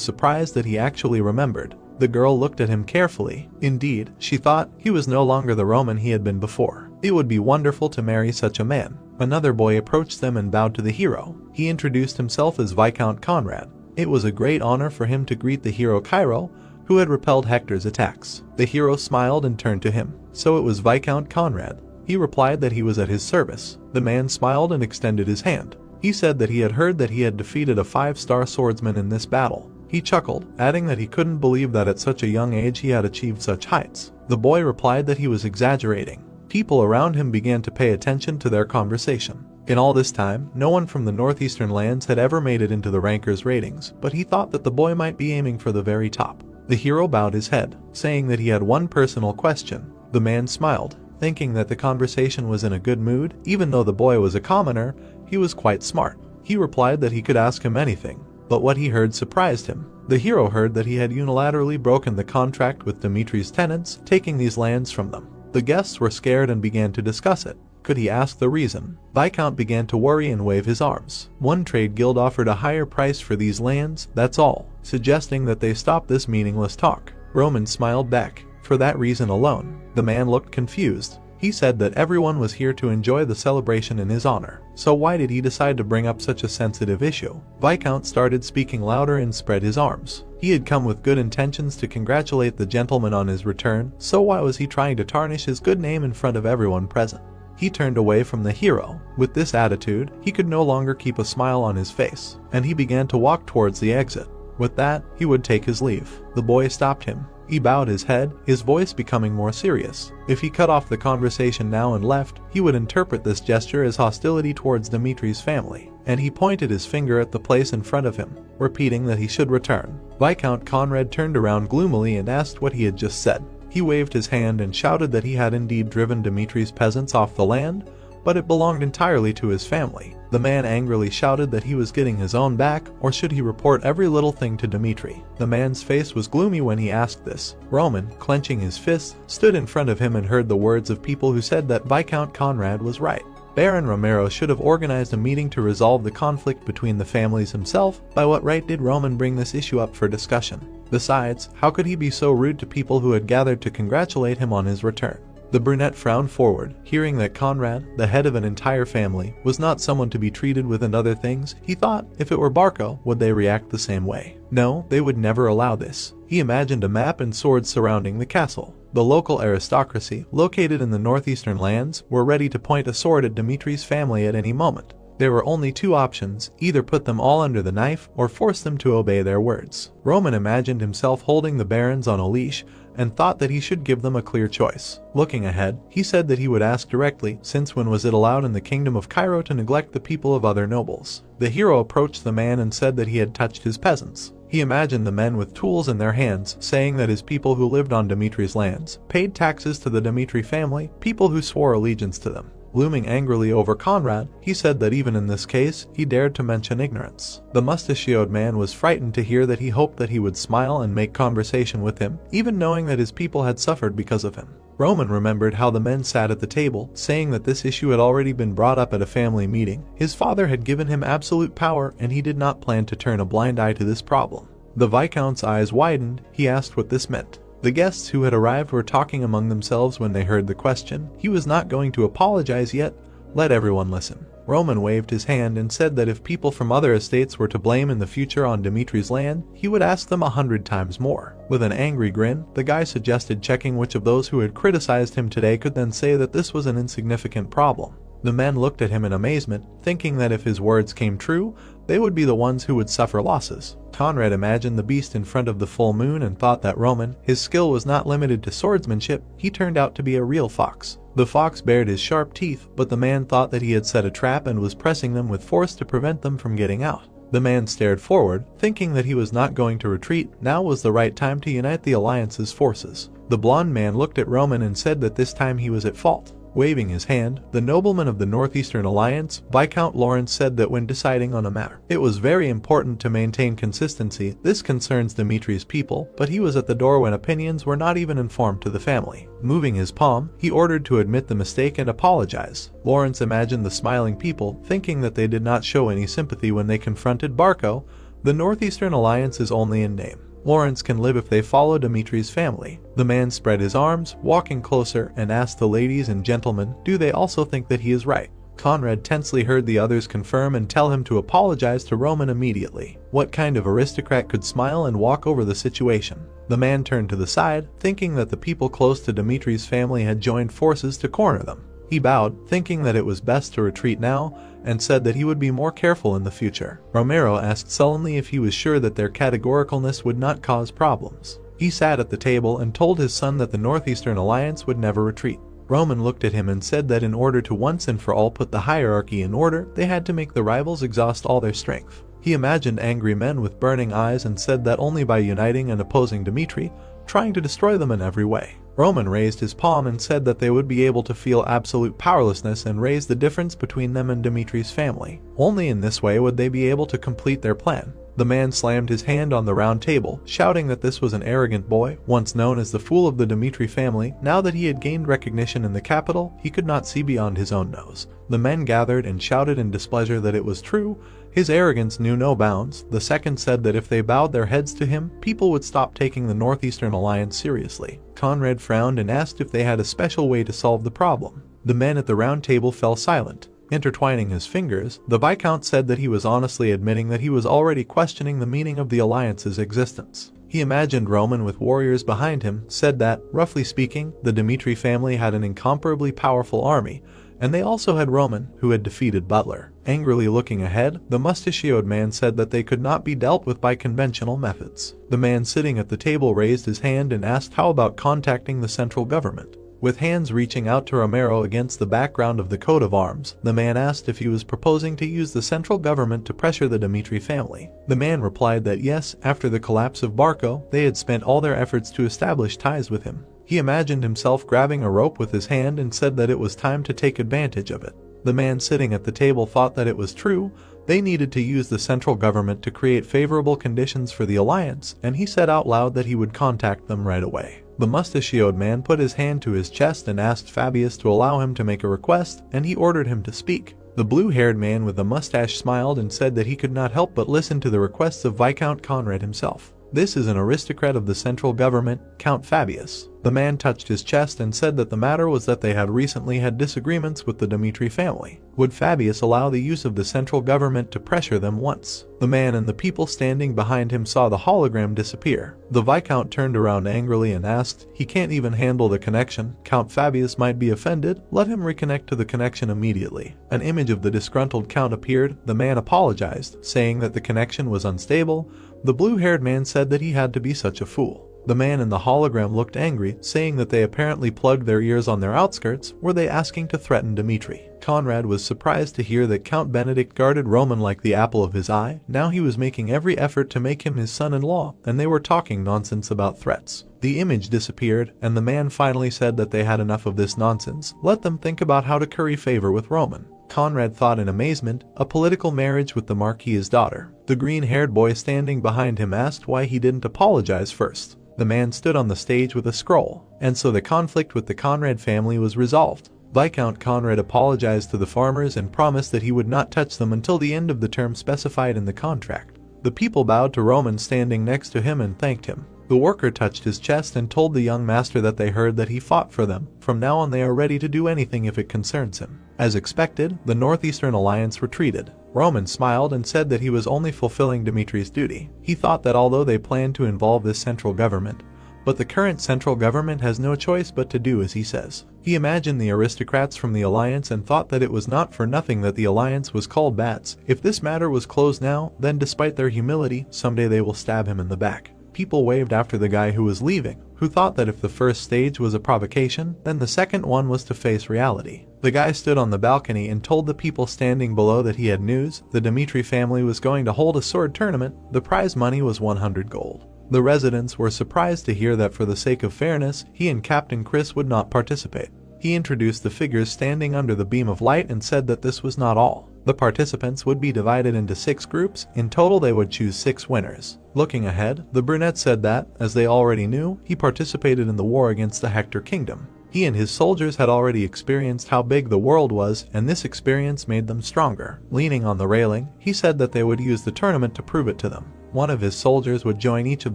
surprised that he actually remembered. The girl looked at him carefully. Indeed, she thought, he was no longer the Roman he had been before. It would be wonderful to marry such a man. Another boy approached them and bowed to the hero. He introduced himself as Viscount Conrad. It was a great honor for him to greet the hero Cairo, who had repelled Hector's attacks. The hero smiled and turned to him. So it was Viscount Conrad. He replied that he was at his service. The man smiled and extended his hand. He said that he had heard that he had defeated a 5-star swordsman in this battle. He chuckled, adding that he couldn't believe that at such a young age he had achieved such heights. The boy replied that he was exaggerating. People around him began to pay attention to their conversation. In all this time, no one from the northeastern lands had ever made it into the rankers ratings, but he thought that the boy might be aiming for the very top. The hero bowed his head, saying that he had one personal question. The man smiled, thinking that the conversation was in a good mood. Even though the boy was a commoner, he was quite smart. He replied that he could ask him anything, but what he heard surprised him. The hero heard that he had unilaterally broken the contract with Dimitri's tenants, taking these lands from them. The guests were scared and began to discuss it. Could he ask the reason? Viscount began to worry and wave his arms. One trade guild offered a higher price for these lands, that's all, suggesting that they stop this meaningless talk. Roman smiled back. For that reason alone, the man looked confused. He said that everyone was here to enjoy the celebration in his honor, so why did he decide to bring up such a sensitive issue? Viscount started speaking louder and spread his arms. He had come with good intentions to congratulate the gentleman on his return, so why was he trying to tarnish his good name in front of everyone present? He turned away from the hero. With this attitude, he could no longer keep a smile on his face, and he began to walk towards the exit. With that, he would take his leave. The boy stopped him. He bowed his head, his voice becoming more serious. If he cut off the conversation now and left, he would interpret this gesture as hostility towards Dimitri's family, and he pointed his finger at the place in front of him, repeating that he should return. Viscount Conrad turned around gloomily and asked what he had just said. He waved his hand and shouted that he had indeed driven Dimitri's peasants off the land, but it belonged entirely to his family. The man angrily shouted that he was getting his own back, or should he report every little thing to Dimitri? The man's face was gloomy when he asked this. Roman, clenching his fists, stood in front of him and heard the words of people who said that Viscount Conrad was right. Baron Romero should have organized a meeting to resolve the conflict between the families himself. By what right did Roman bring this issue up for discussion? Besides, how could he be so rude to people who had gathered to congratulate him on his return? The brunette frowned forward, hearing that Conrad, the head of an entire family, was not someone to be treated with and other things. He thought, if it were Barco, would they react the same way? No, they would never allow this. He imagined a map and swords surrounding the castle. The local aristocracy, located in the northeastern lands, were ready to point a sword at Dimitri's family at any moment. There were only two options, either put them all under the knife or force them to obey their words. Roman imagined himself holding the barons on a leash and thought that he should give them a clear choice. Looking ahead, he said that he would ask directly, since when was it allowed in the kingdom of Cairo to neglect the people of other nobles? The hero approached the man and said that he had touched his peasants. He imagined the men with tools in their hands, saying that his people who lived on Dimitri's lands paid taxes to the Dimitri family, people who swore allegiance to them. Looming angrily over Conrad, he said that even in this case, he dared to mention ignorance. The mustachioed man was frightened to hear that he hoped that he would smile and make conversation with him, even knowing that his people had suffered because of him. Roman remembered how the men sat at the table, saying that this issue had already been brought up at a family meeting. His father had given him absolute power, and he did not plan to turn a blind eye to this problem. The Viscount's eyes widened. He asked what this meant. The guests who had arrived were talking among themselves when they heard the question. He was not going to apologize yet. Let everyone listen. Roman waved his hand and said that if people from other estates were to blame in the future on Dimitri's land, he would ask them 100 times more. With an angry grin, the guy suggested checking which of those who had criticized him today could then say that this was an insignificant problem. The men looked at him in amazement, thinking that if his words came true, they would be the ones who would suffer losses. Conrad imagined the beast in front of the full moon and thought that Roman, his skill was not limited to swordsmanship. He turned out to be a real fox. The fox bared his sharp teeth, but the man thought that he had set a trap and was pressing them with force to prevent them from getting out. The man stared forward, thinking that he was not going to retreat. Now was the right time to unite the alliance's forces. The blonde man looked at Roman and said that this time he was at fault. Waving his hand, the nobleman of the Northeastern Alliance, Viscount Lawrence, said that when deciding on a matter, it was very important to maintain consistency. This concerns Dimitri's people, but he was at the door when opinions were not even informed to the family. Moving his palm, he ordered to admit the mistake and apologize. Lawrence imagined the smiling people, thinking that they did not show any sympathy when they confronted Barco. The Northeastern Alliance is only in name. Lawrence can live if they follow Dimitri's family. The man spread his arms, walking closer, and asked the ladies and gentlemen, do they also think that he is right? Conrad tensely heard the others confirm and tell him to apologize to Roman immediately. What kind of aristocrat could smile and walk over the situation? The man turned to the side, thinking that the people close to Dimitri's family had joined forces to corner them. He bowed, thinking that it was best to retreat now, and said that he would be more careful in the future. Romero asked sullenly if he was sure that their categoricalness would not cause problems. He sat at the table and told his son that the Northeastern Alliance would never retreat. Roman looked at him and said that in order to once and for all put the hierarchy in order, they had to make the rivals exhaust all their strength. He imagined angry men with burning eyes and said that only by uniting and opposing Dmitri, trying to destroy them in every way. Roman raised his palm and said that they would be able to feel absolute powerlessness and raise the difference between them and Dmitri's family. Only in this way would they be able to complete their plan. The man slammed his hand on the round table, shouting that this was an arrogant boy, once known as the fool of the Dmitri family. Now that he had gained recognition in the capital, he could not see beyond his own nose. The men gathered and shouted in displeasure that it was true. His arrogance knew no bounds. The second said that if they bowed their heads to him, people would stop taking the Northeastern Alliance seriously. Conrad frowned and asked if they had a special way to solve the problem. The men at the round table fell silent. Intertwining his fingers, the Viscount said that he was honestly admitting that he was already questioning the meaning of the Alliance's existence. He imagined Roman with warriors behind him, said that, roughly speaking, the Dmitri family had an incomparably powerful army, and they also had Roman, who had defeated Butler. Angrily looking ahead, the mustachioed man said that they could not be dealt with by conventional methods. The man sitting at the table raised his hand and asked how about contacting the central government. With hands reaching out to Romero against the background of the coat of arms, the man asked if he was proposing to use the central government to pressure the Dmitri family. The man replied that yes, after the collapse of Barco, they had spent all their efforts to establish ties with him. He imagined himself grabbing a rope with his hand and said that it was time to take advantage of it. The man sitting at the table thought that it was true. They needed to use the central government to create favorable conditions for the alliance, and he said out loud that he would contact them right away. The mustachioed man put his hand to his chest and asked Fabius to allow him to make a request, and he ordered him to speak. The blue-haired man with the mustache smiled and said that he could not help but listen to the requests of Viscount Conrad himself. This is an aristocrat of the central government, Count Fabius. The man touched his chest and said that the matter was that they had recently had disagreements with the Dmitri family. Would Fabius allow the use of the central government to pressure them once? The man and the people standing behind him saw the hologram disappear. The Viscount turned around angrily and asked, "He can't even handle the connection. Count Fabius might be offended. Let him reconnect to the connection immediately." An image of the disgruntled count appeared. The man apologized, saying that the connection was unstable. The blue-haired man said that he had to be such a fool. The man in the hologram looked angry, saying that they apparently plugged their ears on their outskirts. Were they asking to threaten Dmitri? Conrad was surprised to hear that Count Benedict guarded Roman like the apple of his eye. Now he was making every effort to make him his son-in-law, and they were talking nonsense about threats. The image disappeared, and the man finally said that they had enough of this nonsense. Let them think about how to curry favor with Roman. Conrad thought in amazement, a political marriage with the Marquis's daughter. The green-haired boy standing behind him asked why he didn't apologize first. The man stood on the stage with a scroll, and so the conflict with the Conrad family was resolved. Viscount Conrad apologized to the farmers and promised that he would not touch them until the end of the term specified in the contract. The people bowed to Roman standing next to him and thanked him. The worker touched his chest and told the young master that they heard that he fought for them. From now on they are ready to do anything if it concerns him. As expected, the Northeastern Alliance retreated. Roman smiled and said that he was only fulfilling Dmitri's duty. He thought that although they planned to involve this central government, but the current central government has no choice but to do as he says. He imagined the aristocrats from the alliance and thought that it was not for nothing that the alliance was called bats. If this matter was closed now, then despite their humility, someday they will stab him in the back. People waved after the guy who was leaving, who thought that if the first stage was a provocation, then the second one was to face reality. The guy stood on the balcony and told the people standing below that he had news. The Dmitri family was going to hold a sword tournament. The prize money was 100 gold. The residents were surprised to hear that for the sake of fairness, he and Captain Chris would not participate. He introduced the figures standing under the beam of light and said that this was not all. The participants would be divided into 6 groups. In total, they would choose 6 winners. Looking ahead, the brunette said that, as they already knew, he participated in the war against the Hector Kingdom. He and his soldiers had already experienced how big the world was, and this experience made them stronger. Leaning on the railing, he said that they would use the tournament to prove it to them. One of his soldiers would join each of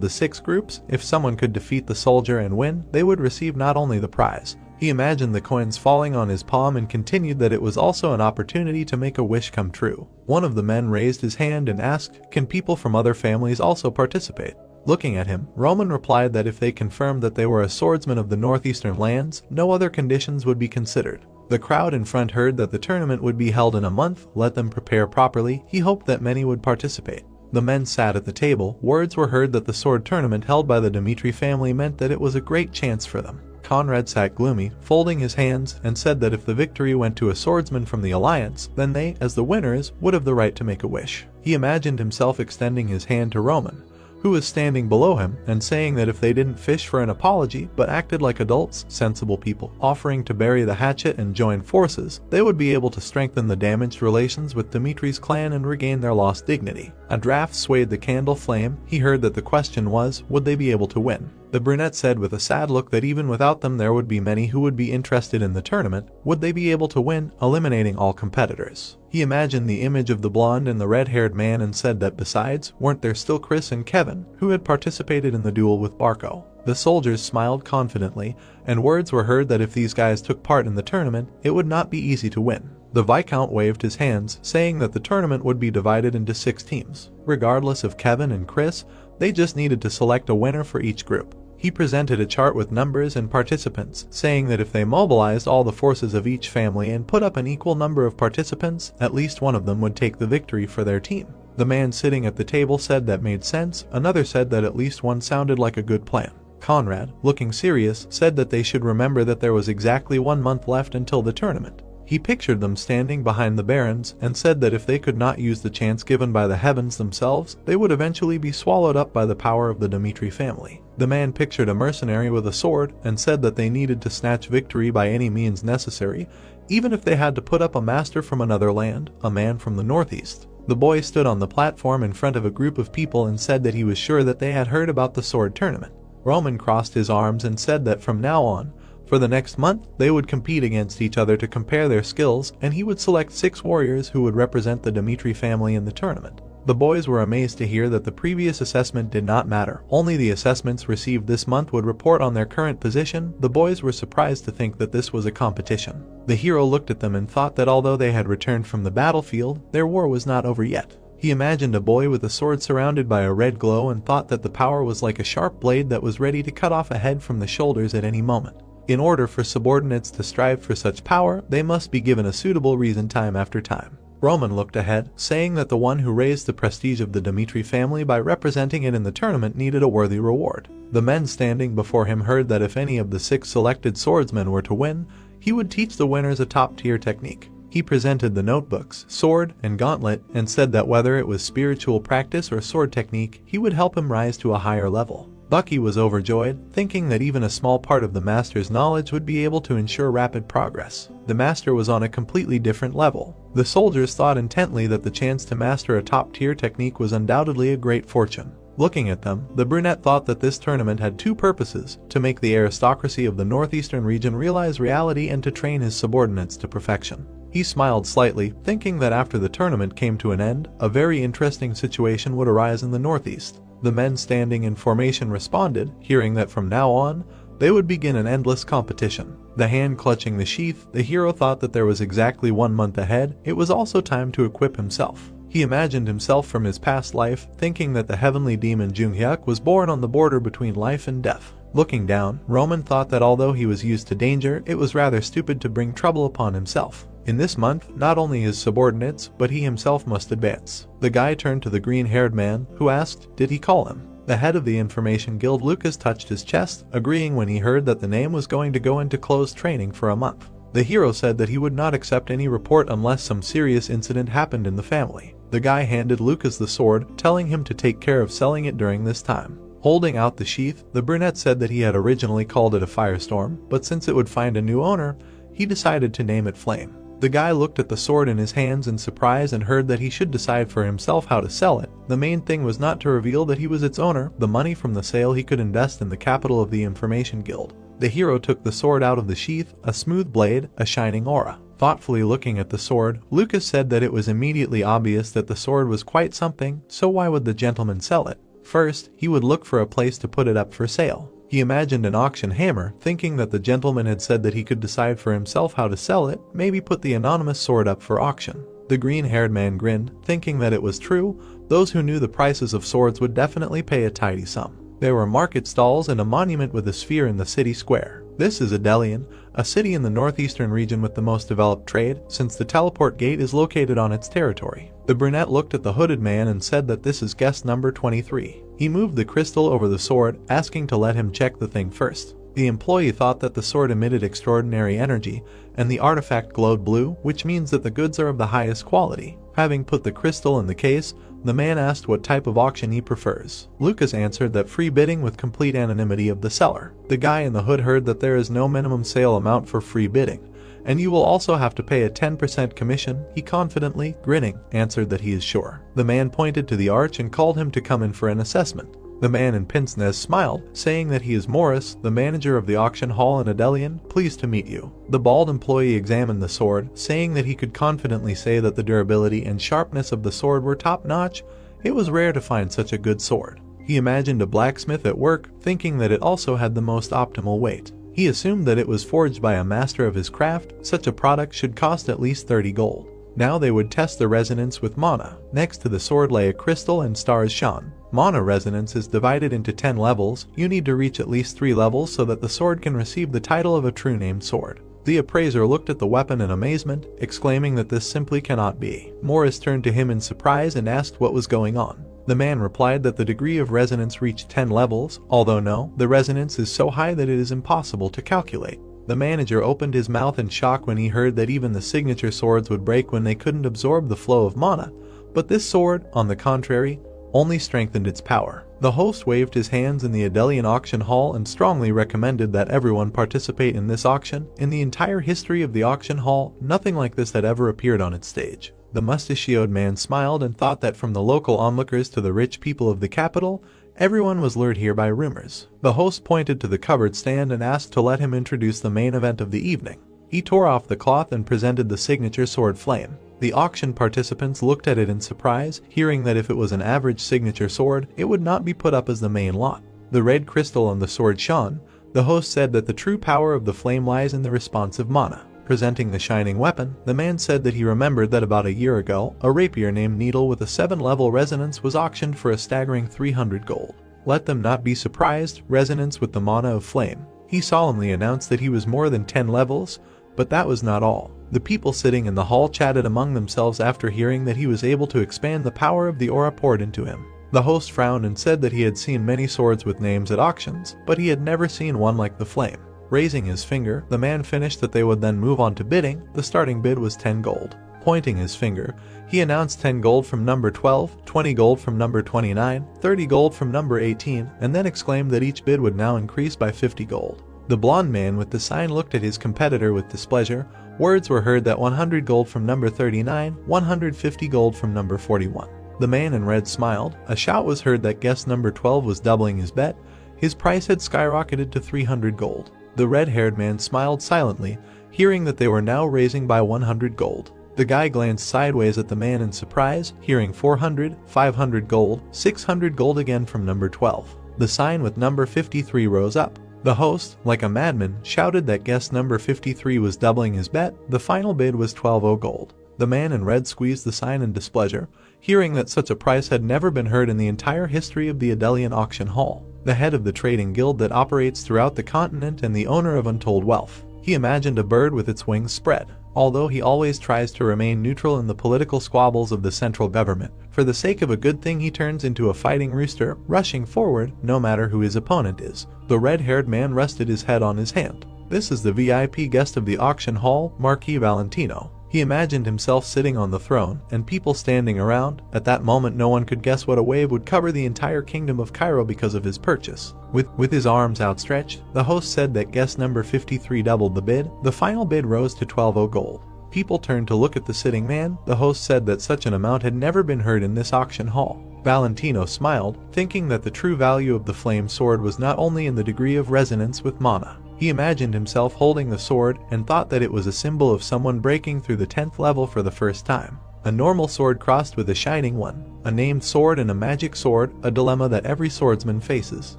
the 6 groups. If someone could defeat the soldier and win, they would receive not only the prize. He imagined the coins falling on his palm and continued that it was also an opportunity to make a wish come true. One of the men raised his hand and asked, "Can people from other families also participate?" Looking at him, Roman replied that if they confirmed that they were a swordsman of the northeastern lands, no other conditions would be considered. The crowd in front heard that the tournament would be held in a month, let them prepare properly. He hoped that many would participate. The men sat at the table. Words were heard that the sword tournament held by the Dmitri family meant that it was a great chance for them. Conrad sat gloomy, folding his hands, and said that if the victory went to a swordsman from the alliance, then they, as the winners, would have the right to make a wish. He imagined himself extending his hand to Roman, who was standing below him, and saying that if they didn't fish for an apology but acted like adults, sensible people, offering to bury the hatchet and join forces, they would be able to strengthen the damaged relations with Dimitri's clan and regain their lost dignity. A draft swayed the candle flame. He heard that the question was, would they be able to win? The brunette said with a sad look that even without them there would be many who would be interested in the tournament. Would they be able to win, eliminating all competitors? He imagined the image of the blonde and the red-haired man and said that besides, weren't there still Chris and Kevin, who had participated in the duel with Barco? The soldiers smiled confidently, and words were heard that if these guys took part in the tournament, it would not be easy to win. The Viscount waved his hands, saying that the tournament would be divided into 6 teams. Regardless of Kevin and Chris, they just needed to select a winner for each group. He presented a chart with numbers and participants, saying that if they mobilized all the forces of each family and put up an equal number of participants, at least one of them would take the victory for their team. The man sitting at the table said that made sense. Another said that at least one sounded like a good plan. Conrad, looking serious, said that they should remember that there was exactly 1 month left until the tournament. He pictured them standing behind the barons and said that if they could not use the chance given by the heavens themselves, they would eventually be swallowed up by the power of the Dmitri family. The man pictured a mercenary with a sword and said that they needed to snatch victory by any means necessary, even if they had to put up a master from another land, a man from the northeast. The boy stood on the platform in front of a group of people and said that he was sure that they had heard about the sword tournament. Roman crossed his arms and said that from now on, for the next month, they would compete against each other to compare their skills, and he would select 6 warriors who would represent the Dmitri family in the tournament. The boys were amazed to hear that the previous assessment did not matter. Only the assessments received this month would report on their current position. The boys were surprised to think that this was a competition. The hero looked at them and thought that although they had returned from the battlefield, their war was not over yet. He imagined a boy with a sword surrounded by a red glow and thought that the power was like a sharp blade that was ready to cut off a head from the shoulders at any moment. In order for subordinates to strive for such power, they must be given a suitable reason time after time. Roman looked ahead, saying that the one who raised the prestige of the Dmitri family by representing it in the tournament needed a worthy reward. The men standing before him heard that if any of the 6 selected swordsmen were to win, he would teach the winners a top-tier technique. He presented the notebooks, sword, and gauntlet, and said that whether it was spiritual practice or sword technique, he would help him rise to a higher level. Bucky was overjoyed, thinking that even a small part of the master's knowledge would be able to ensure rapid progress. The master was on a completely different level. The soldiers thought intently that the chance to master a top-tier technique was undoubtedly a great fortune. Looking at them, the brunette thought that this tournament had 2 purposes: to make the aristocracy of the northeastern region realize reality and to train his subordinates to perfection. He smiled slightly, thinking that after the tournament came to an end, a very interesting situation would arise in the northeast. The men standing in formation responded, hearing that from now on, they would begin an endless competition. The hand clutching the sheath, the hero thought that there was exactly 1 month ahead. It was also time to equip himself. He imagined himself from his past life, thinking that the heavenly demon Junghyuk was born on the border between life and death. Looking down, Roman thought that although he was used to danger, it was rather stupid to bring trouble upon himself. In this month, not only his subordinates, but he himself must advance. The guy turned to the green-haired man, who asked, did he call him? The head of the Information Guild, Lucas, touched his chest, agreeing when he heard that the name was going to go into closed training for a month. The hero said that he would not accept any report unless some serious incident happened in the family. The guy handed Lucas the sword, telling him to take care of selling it during this time. Holding out the sheath, the brunette said that he had originally called it a firestorm, but since it would find a new owner, he decided to name it Flame. The guy looked at the sword in his hands in surprise and heard that he should decide for himself how to sell it. The main thing was not to reveal that he was its owner. The money from the sale he could invest in the capital of the Information Guild. The hero took the sword out of the sheath, a smooth blade, a shining aura. Thoughtfully looking at the sword, Lucas said that it was immediately obvious that the sword was quite something, so why would the gentleman sell it? First, he would look for a place to put it up for sale. He imagined an auction hammer, thinking that the gentleman had said that he could decide for himself how to sell it, maybe put the anonymous sword up for auction. The green-haired man grinned, thinking that it was true. Those who knew the prices of swords would definitely pay a tidy sum. There were market stalls and a monument with a sphere in the city square. This is Adelion, a city in the northeastern region with the most developed trade, since the teleport gate is located on its territory. The brunette looked at the hooded man and said that this is guest number 23. He moved the crystal over the sword, asking to let him check the thing first. The employee thought that the sword emitted extraordinary energy, and the artifact glowed blue, which means that the goods are of the highest quality. Having put the crystal in the case, the man asked what type of auction he prefers. Lucas answered that free bidding with complete anonymity of the seller. The guy in the hood heard that there is no minimum sale amount for free bidding, and you will also have to pay a 10% commission. He confidently, grinning, answered that he is sure. The man pointed to the arch and called him to come in for an assessment. The man in pince nez smiled, saying that he is Morris, the manager of the auction hall in Adelion, pleased to meet you. The bald employee examined the sword, saying that he could confidently say that the durability and sharpness of the sword were top-notch. It was rare to find such a good sword. He imagined a blacksmith at work, thinking that it also had the most optimal weight. He assumed that it was forged by a master of his craft. Such a product should cost at least 30 gold. Now they would test the resonance with mana. Next to the sword lay a crystal and stars shone. Mana resonance is divided into 10 levels. You need to reach at least 3 levels so that the sword can receive the title of a true named sword. The appraiser looked at the weapon in amazement, exclaiming that this simply cannot be. Morris turned to him in surprise and asked what was going on. The man replied that the degree of resonance reached 10 levels, although no, the resonance is so high that it is impossible to calculate. The manager opened his mouth in shock when he heard that even the signature swords would break when they couldn't absorb the flow of mana, but this sword, on the contrary, only strengthened its power. The host waved his hands in the Adelion auction hall and strongly recommended that everyone participate in this auction. In the entire history of the auction hall, nothing like this had ever appeared on its stage. The mustachioed man smiled and thought that from the local onlookers to the rich people of the capital, everyone was lured here by rumors. The host pointed to the cupboard stand and asked to let him introduce the main event of the evening. He tore off the cloth and presented the signature sword flame. The auction participants looked at it in surprise, hearing that if it was an average signature sword, it would not be put up as the main lot. The red crystal on the sword shone. The host said that the true power of the flame lies in the responsive mana. Presenting the shining weapon, the man said that he remembered that about a year ago, a rapier named Needle with a 7-level resonance was auctioned for a staggering 300 gold. Let them not be surprised, resonance with the mana of flame. He solemnly announced that he was more than 10 levels, but that was not all. The people sitting in the hall chatted among themselves after hearing that he was able to expand the power of the aura poured into him. The host frowned and said that he had seen many swords with names at auctions, but he had never seen one like the flame. Raising his finger, the man finished that they would then move on to bidding. The starting bid was 10 gold. Pointing his finger, he announced 10 gold from number 12, 20 gold from number 29, 30 gold from number 18, and then exclaimed that each bid would now increase by 50 gold. The blonde man with the sign looked at his competitor with displeasure. Words were heard that 100 gold from number 39, 150 gold from number 41. The man in red smiled. A shout was heard that guest number 12 was doubling his bet. His price had skyrocketed to 300 gold. The red-haired man smiled silently, hearing that they were now raising by 100 gold. The guy glanced sideways at the man in surprise, hearing 400, 500 gold, 600 gold again from number 12. The sign with number 53 rose up. The host, like a madman, shouted that guest number 53 was doubling his bet. The final bid was 12 gold. The man in red squeezed the sign in displeasure, hearing that such a price had never been heard in the entire history of the Adelion auction hall. The head of the trading guild that operates throughout the continent and the owner of untold wealth. He imagined a bird with its wings spread. Although he always tries to remain neutral in the political squabbles of the central government, for the sake of a good thing he turns into a fighting rooster, rushing forward no matter who his opponent is. The red-haired man rested his head on his hand. This is the VIP guest of the auction hall, Marquis Valentino. He imagined himself sitting on the throne, and people standing around. At that moment no one could guess what a wave would cover the entire kingdom of Cairo because of his purchase. With his arms outstretched, the host said that guest number 53 doubled the bid. The final bid rose to 12 gold. People turned to look at the sitting man. The host said that such an amount had never been heard in this auction hall. Valentino smiled, thinking that the true value of the flame sword was not only in the degree of resonance with mana. He imagined himself holding the sword and thought that it was a symbol of someone breaking through the 10th level for the first time. A normal sword crossed with a shining one, a named sword and a magic sword, a dilemma that every swordsman faces.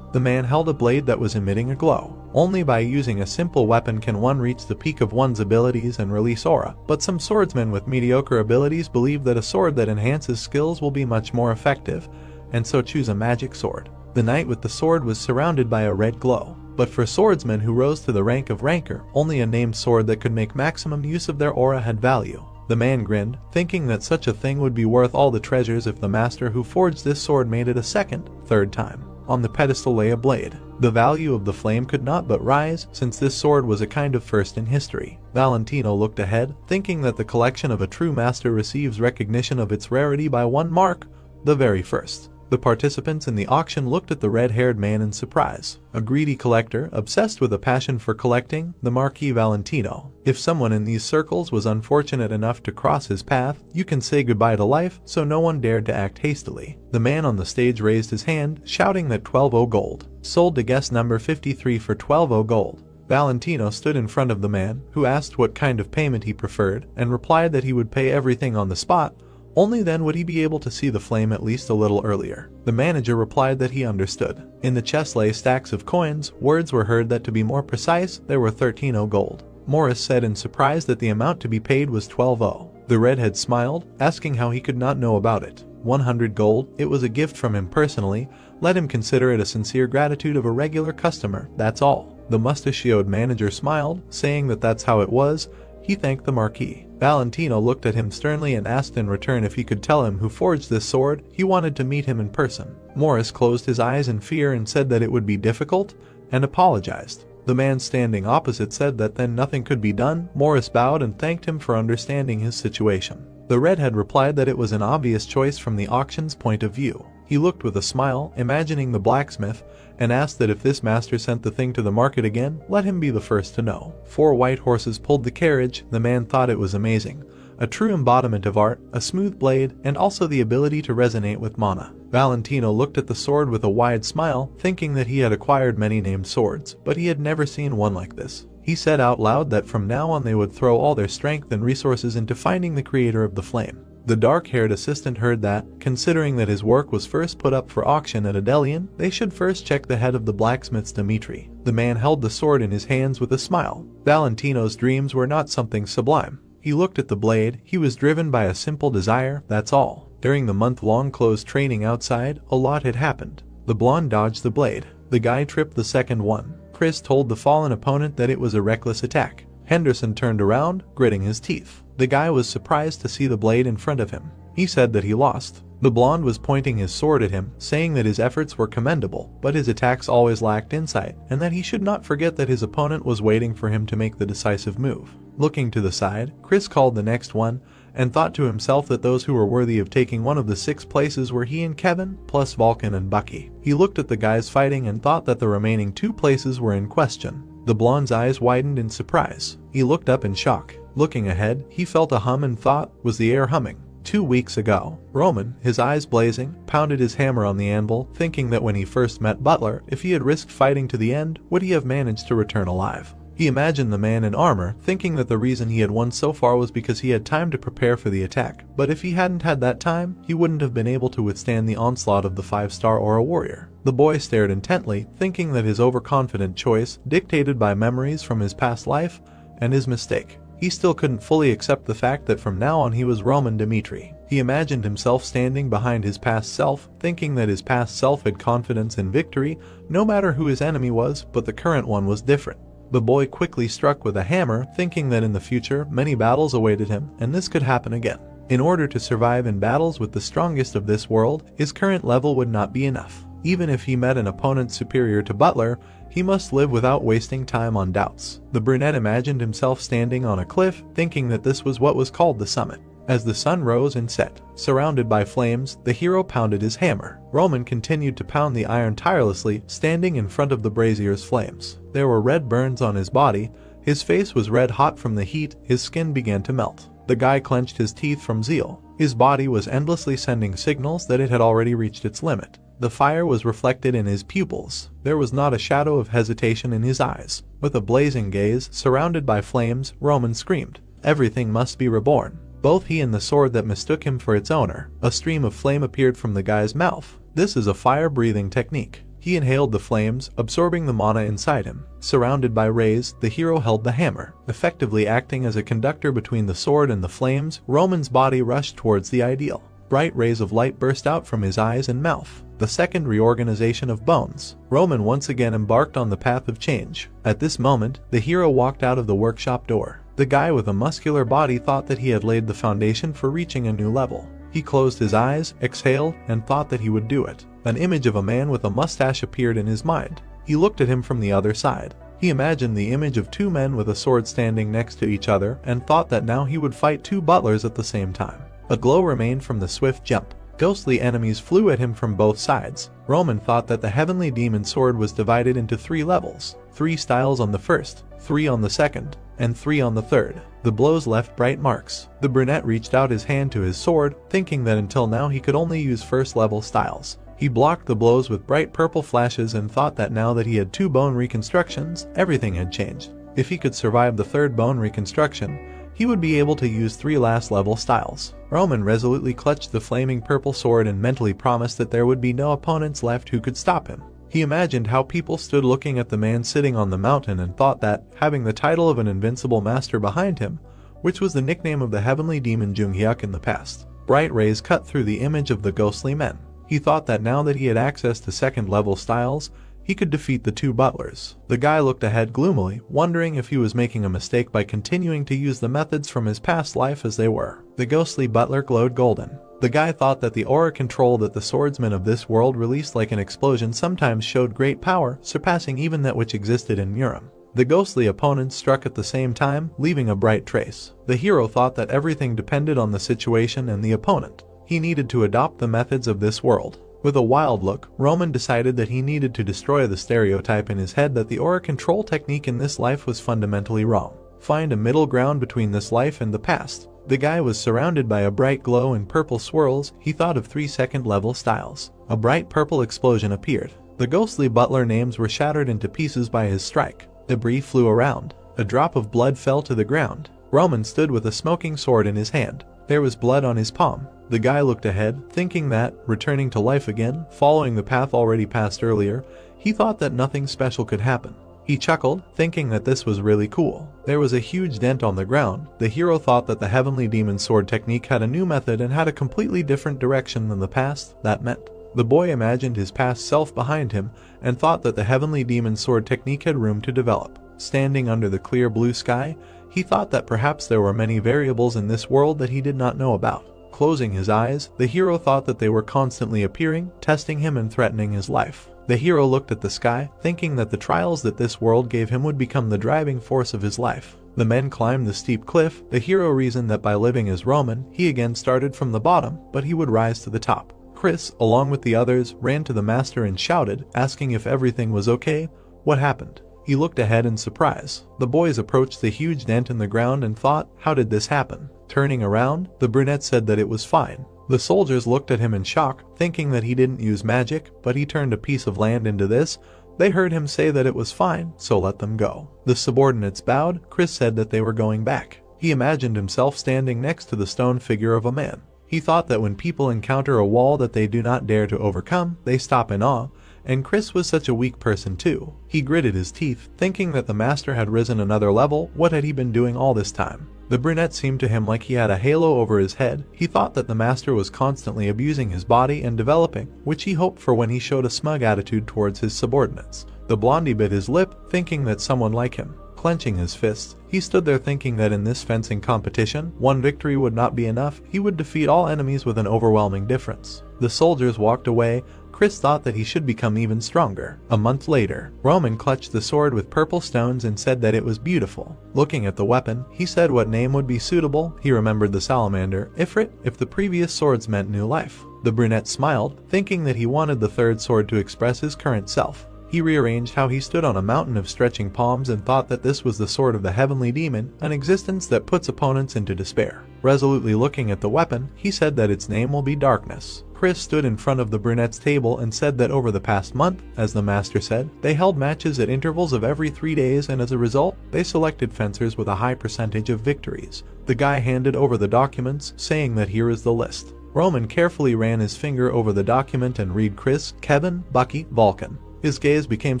The man held a blade that was emitting a glow. Only by using a simple weapon can one reach the peak of one's abilities and release aura, but some swordsmen with mediocre abilities believe that a sword that enhances skills will be much more effective, and so choose a magic sword. The knight with the sword was surrounded by a red glow. But for swordsmen who rose to the rank of ranker, only a named sword that could make maximum use of their aura had value. The man grinned, thinking that such a thing would be worth all the treasures if the master who forged this sword made it a second, third time. On the pedestal lay a blade. The value of the flame could not but rise, since this sword was a kind of first in history. Valentino looked ahead, thinking that the collection of a true master receives recognition of its rarity by one mark, the very first. The participants in the auction looked at the red-haired man in surprise. A greedy collector, obsessed with a passion for collecting, the Marquis Valentino. If someone in these circles was unfortunate enough to cross his path, you can say goodbye to life, so no one dared to act hastily. The man on the stage raised his hand, shouting that 12 gold. Sold to guest number 53 for 12 gold. Valentino stood in front of the man, who asked what kind of payment he preferred, and replied that he would pay everything on the spot. Only then would he be able to see the flame at least a little earlier. The manager replied that he understood. In the chest lay stacks of coins. Words were heard that, to be more precise, there were 13 gold. Morris said in surprise that the amount to be paid was 12. The redhead smiled, asking how he could not know about it. 100 gold, it was a gift from him personally. Let him consider it a sincere gratitude of a regular customer, that's all. The mustachioed manager smiled, saying that that's how it was. He thanked the Marquis. Valentino looked at him sternly and asked in return if he could tell him who forged this sword. He wanted to meet him in person. Morris closed his eyes in fear and said that it would be difficult, and apologized. The man standing opposite said that then nothing could be done. Morris bowed and thanked him for understanding his situation. The redhead replied that it was an obvious choice from the auction's point of view. He looked with a smile, imagining the blacksmith, and asked that if this master sent the thing to the market again, let him be the first to know. 4 white horses pulled the carriage. The man thought it was amazing. A true embodiment of art, a smooth blade, and also the ability to resonate with mana. Valentino looked at the sword with a wide smile, thinking that he had acquired many named swords, but he had never seen one like this. He said out loud that from now on they would throw all their strength and resources into finding the creator of the flame. The dark-haired assistant heard that, considering that his work was first put up for auction at Adelian, they should first check the head of the blacksmith's Dmitri. The man held the sword in his hands with a smile. Valentino's dreams were not something sublime. He looked at the blade. He was driven by a simple desire, that's all. During the month-long closed training outside, a lot had happened. The blonde dodged the blade. The guy tripped the second one. Chris told the fallen opponent that it was a reckless attack. Henderson turned around, gritting his teeth. The guy was surprised to see the blade in front of him. He said that he lost. The blonde was pointing his sword at him, saying that his efforts were commendable, but his attacks always lacked insight, and that he should not forget that his opponent was waiting for him to make the decisive move. Looking to the side, Chris called the next one, and thought to himself that those who were worthy of taking one of the 6 places were he and Kevin, plus Vulcan and Bucky. He looked at the guys fighting and thought that the remaining 2 places were in question. The blonde's eyes widened in surprise. He looked up in shock. Looking ahead, he felt a hum and thought, was the air humming? 2 weeks ago, Roman, his eyes blazing, pounded his hammer on the anvil, thinking that when he first met Butler, if he had risked fighting to the end, would he have managed to return alive? He imagined the man in armor, thinking that the reason he had won so far was because he had time to prepare for the attack, but if he hadn't had that time, he wouldn't have been able to withstand the onslaught of the 5-star Aura warrior. The boy stared intently, thinking that his overconfident choice, dictated by memories from his past life, and his mistake. He still couldn't fully accept the fact that from now on he was Roman Dmitri. He imagined himself standing behind his past self, thinking that his past self had confidence in victory, no matter who his enemy was, but the current one was different. The boy quickly struck with a hammer, thinking that in the future many battles awaited him, and this could happen again. In order to survive in battles with the strongest of this world, his current level would not be enough. Even if he met an opponent superior to Butler, he must live without wasting time on doubts. The brunette imagined himself standing on a cliff, thinking that this was what was called the summit. As the sun rose and set, surrounded by flames, the hero pounded his hammer. Roman continued to pound the iron tirelessly, standing in front of the brazier's flames. There were red burns on his body. His face was red hot from the heat. His skin began to melt. The guy clenched his teeth from zeal. His body was endlessly sending signals that it had already reached its limit. The fire was reflected in his pupils. There was not a shadow of hesitation in his eyes. With a blazing gaze, surrounded by flames, Roman screamed, "Everything must be reborn." Both he and the sword that mistook him for its owner. A stream of flame appeared from the guy's mouth. This is a fire-breathing technique. He inhaled the flames, absorbing the mana inside him. Surrounded by rays, the hero held the hammer, effectively acting as a conductor between the sword and the flames. Roman's body rushed towards the ideal. Bright rays of light burst out from his eyes and mouth. The second reorganization of bones. Roman once again embarked on the path of change. At this moment, the hero walked out of the workshop door. The guy with a muscular body thought that he had laid the foundation for reaching a new level. He closed his eyes, exhaled, and thought that he would do it. An image of a man with a mustache appeared in his mind. He looked at him from the other side. He imagined the image of two men with a sword standing next to each other and thought that now he would fight two butlers at the same time. A glow remained from the swift jump. Ghostly enemies flew at him from both sides. Roman thought that the heavenly demon sword was divided into 3 levels, 3 styles on the first, 3 on the second, and 3 on the third. The blows left bright marks. The brunette reached out his hand to his sword, thinking that until now he could only use first level styles. He blocked the blows with bright purple flashes and thought that now that he had 2 bone reconstructions, everything had changed. If he could survive the 3rd bone reconstruction, he would be able to use 3 last level styles. Roman resolutely clutched the flaming purple sword and mentally promised that there would be no opponents left who could stop him. He imagined how people stood looking at the man sitting on the mountain and thought that, having the title of an invincible master behind him, which was the nickname of the heavenly demon Junghyuk in the past, bright rays cut through the image of the ghostly men. He thought that now that he had access to 2nd level styles, he could defeat the 2 butlers. The guy looked ahead gloomily, wondering if he was making a mistake by continuing to use the methods from his past life as they were. The ghostly butler glowed golden. The guy thought that the aura control that the swordsmen of this world released like an explosion sometimes showed great power, surpassing even that which existed in Muram. The ghostly opponents struck at the same time, leaving a bright trace. The hero thought that everything depended on the situation and the opponent. He needed to adopt the methods of this world. With a wild look, Roman decided that he needed to destroy the stereotype in his head that the aura control technique in this life was fundamentally wrong. Find a middle ground between this life and the past. The guy was surrounded by a bright glow and purple swirls. He thought of 3 second level styles. A bright purple explosion appeared. The ghostly butler names were shattered into pieces by his strike. Debris flew around. A drop of blood fell to the ground. Roman stood with a smoking sword in his hand. There was blood on his palm. The guy looked ahead, thinking that, returning to life again, following the path already passed earlier, he thought that nothing special could happen. He chuckled, thinking that this was really cool. There was a huge dent on the ground. The hero thought that the heavenly demon sword technique had a new method and had a completely different direction than the past. That meant the boy imagined his past self behind him and thought that the heavenly demon sword technique had room to develop. Standing under the clear blue sky, he thought that perhaps there were many variables in this world that he did not know about. Closing his eyes, the hero thought that they were constantly appearing, testing him and threatening his life. The hero looked at the sky, thinking that the trials that this world gave him would become the driving force of his life. The men climbed the steep cliff. The hero reasoned that by living as Roman, he again started from the bottom, but he would rise to the top. Chris, along with the others, ran to the master and shouted, asking if everything was okay. What happened? He looked ahead in surprise. The boys approached the huge dent in the ground and thought, how did this happen? Turning around, the brunette said that it was fine. The soldiers looked at him in shock, thinking that he didn't use magic, but he turned a piece of land into this. They heard him say that it was fine, so let them go. The subordinates bowed. Chris said that they were going back. He imagined himself standing next to the stone figure of a man. He thought that when people encounter a wall that they do not dare to overcome, they stop in awe, and Chris was such a weak person too. He gritted his teeth, thinking that the master had risen another level. What had he been doing all this time? The brunette seemed to him like he had a halo over his head. He thought that the master was constantly abusing his body and developing, which he hoped for when he showed a smug attitude towards his subordinates. The blondie bit his lip, thinking that someone like him. Clenching his fists, he stood there thinking that in this fencing competition, one victory would not be enough. He would defeat all enemies with an overwhelming difference. The soldiers walked away. Chris thought that he should become even stronger. A month later, Roman clutched the sword with purple stones and said that it was beautiful. Looking at the weapon, he said what name would be suitable. He remembered the salamander, Ifrit, if the previous swords meant new life. The brunette smiled, thinking that he wanted the 3rd sword to express his current self. He rearranged how he stood on a mountain of stretching palms and thought that this was the sword of the heavenly demon, an existence that puts opponents into despair. Resolutely looking at the weapon, he said that its name will be Darkness. Chris stood in front of the brunette's table and said that over the past month, as the master said, they held matches at intervals of every 3 days, and as a result, they selected fencers with a high percentage of victories. The guy handed over the documents, saying that here is the list. Roman carefully ran his finger over the document and read Chris, Kevin, Bucky, Vulcan. His gaze became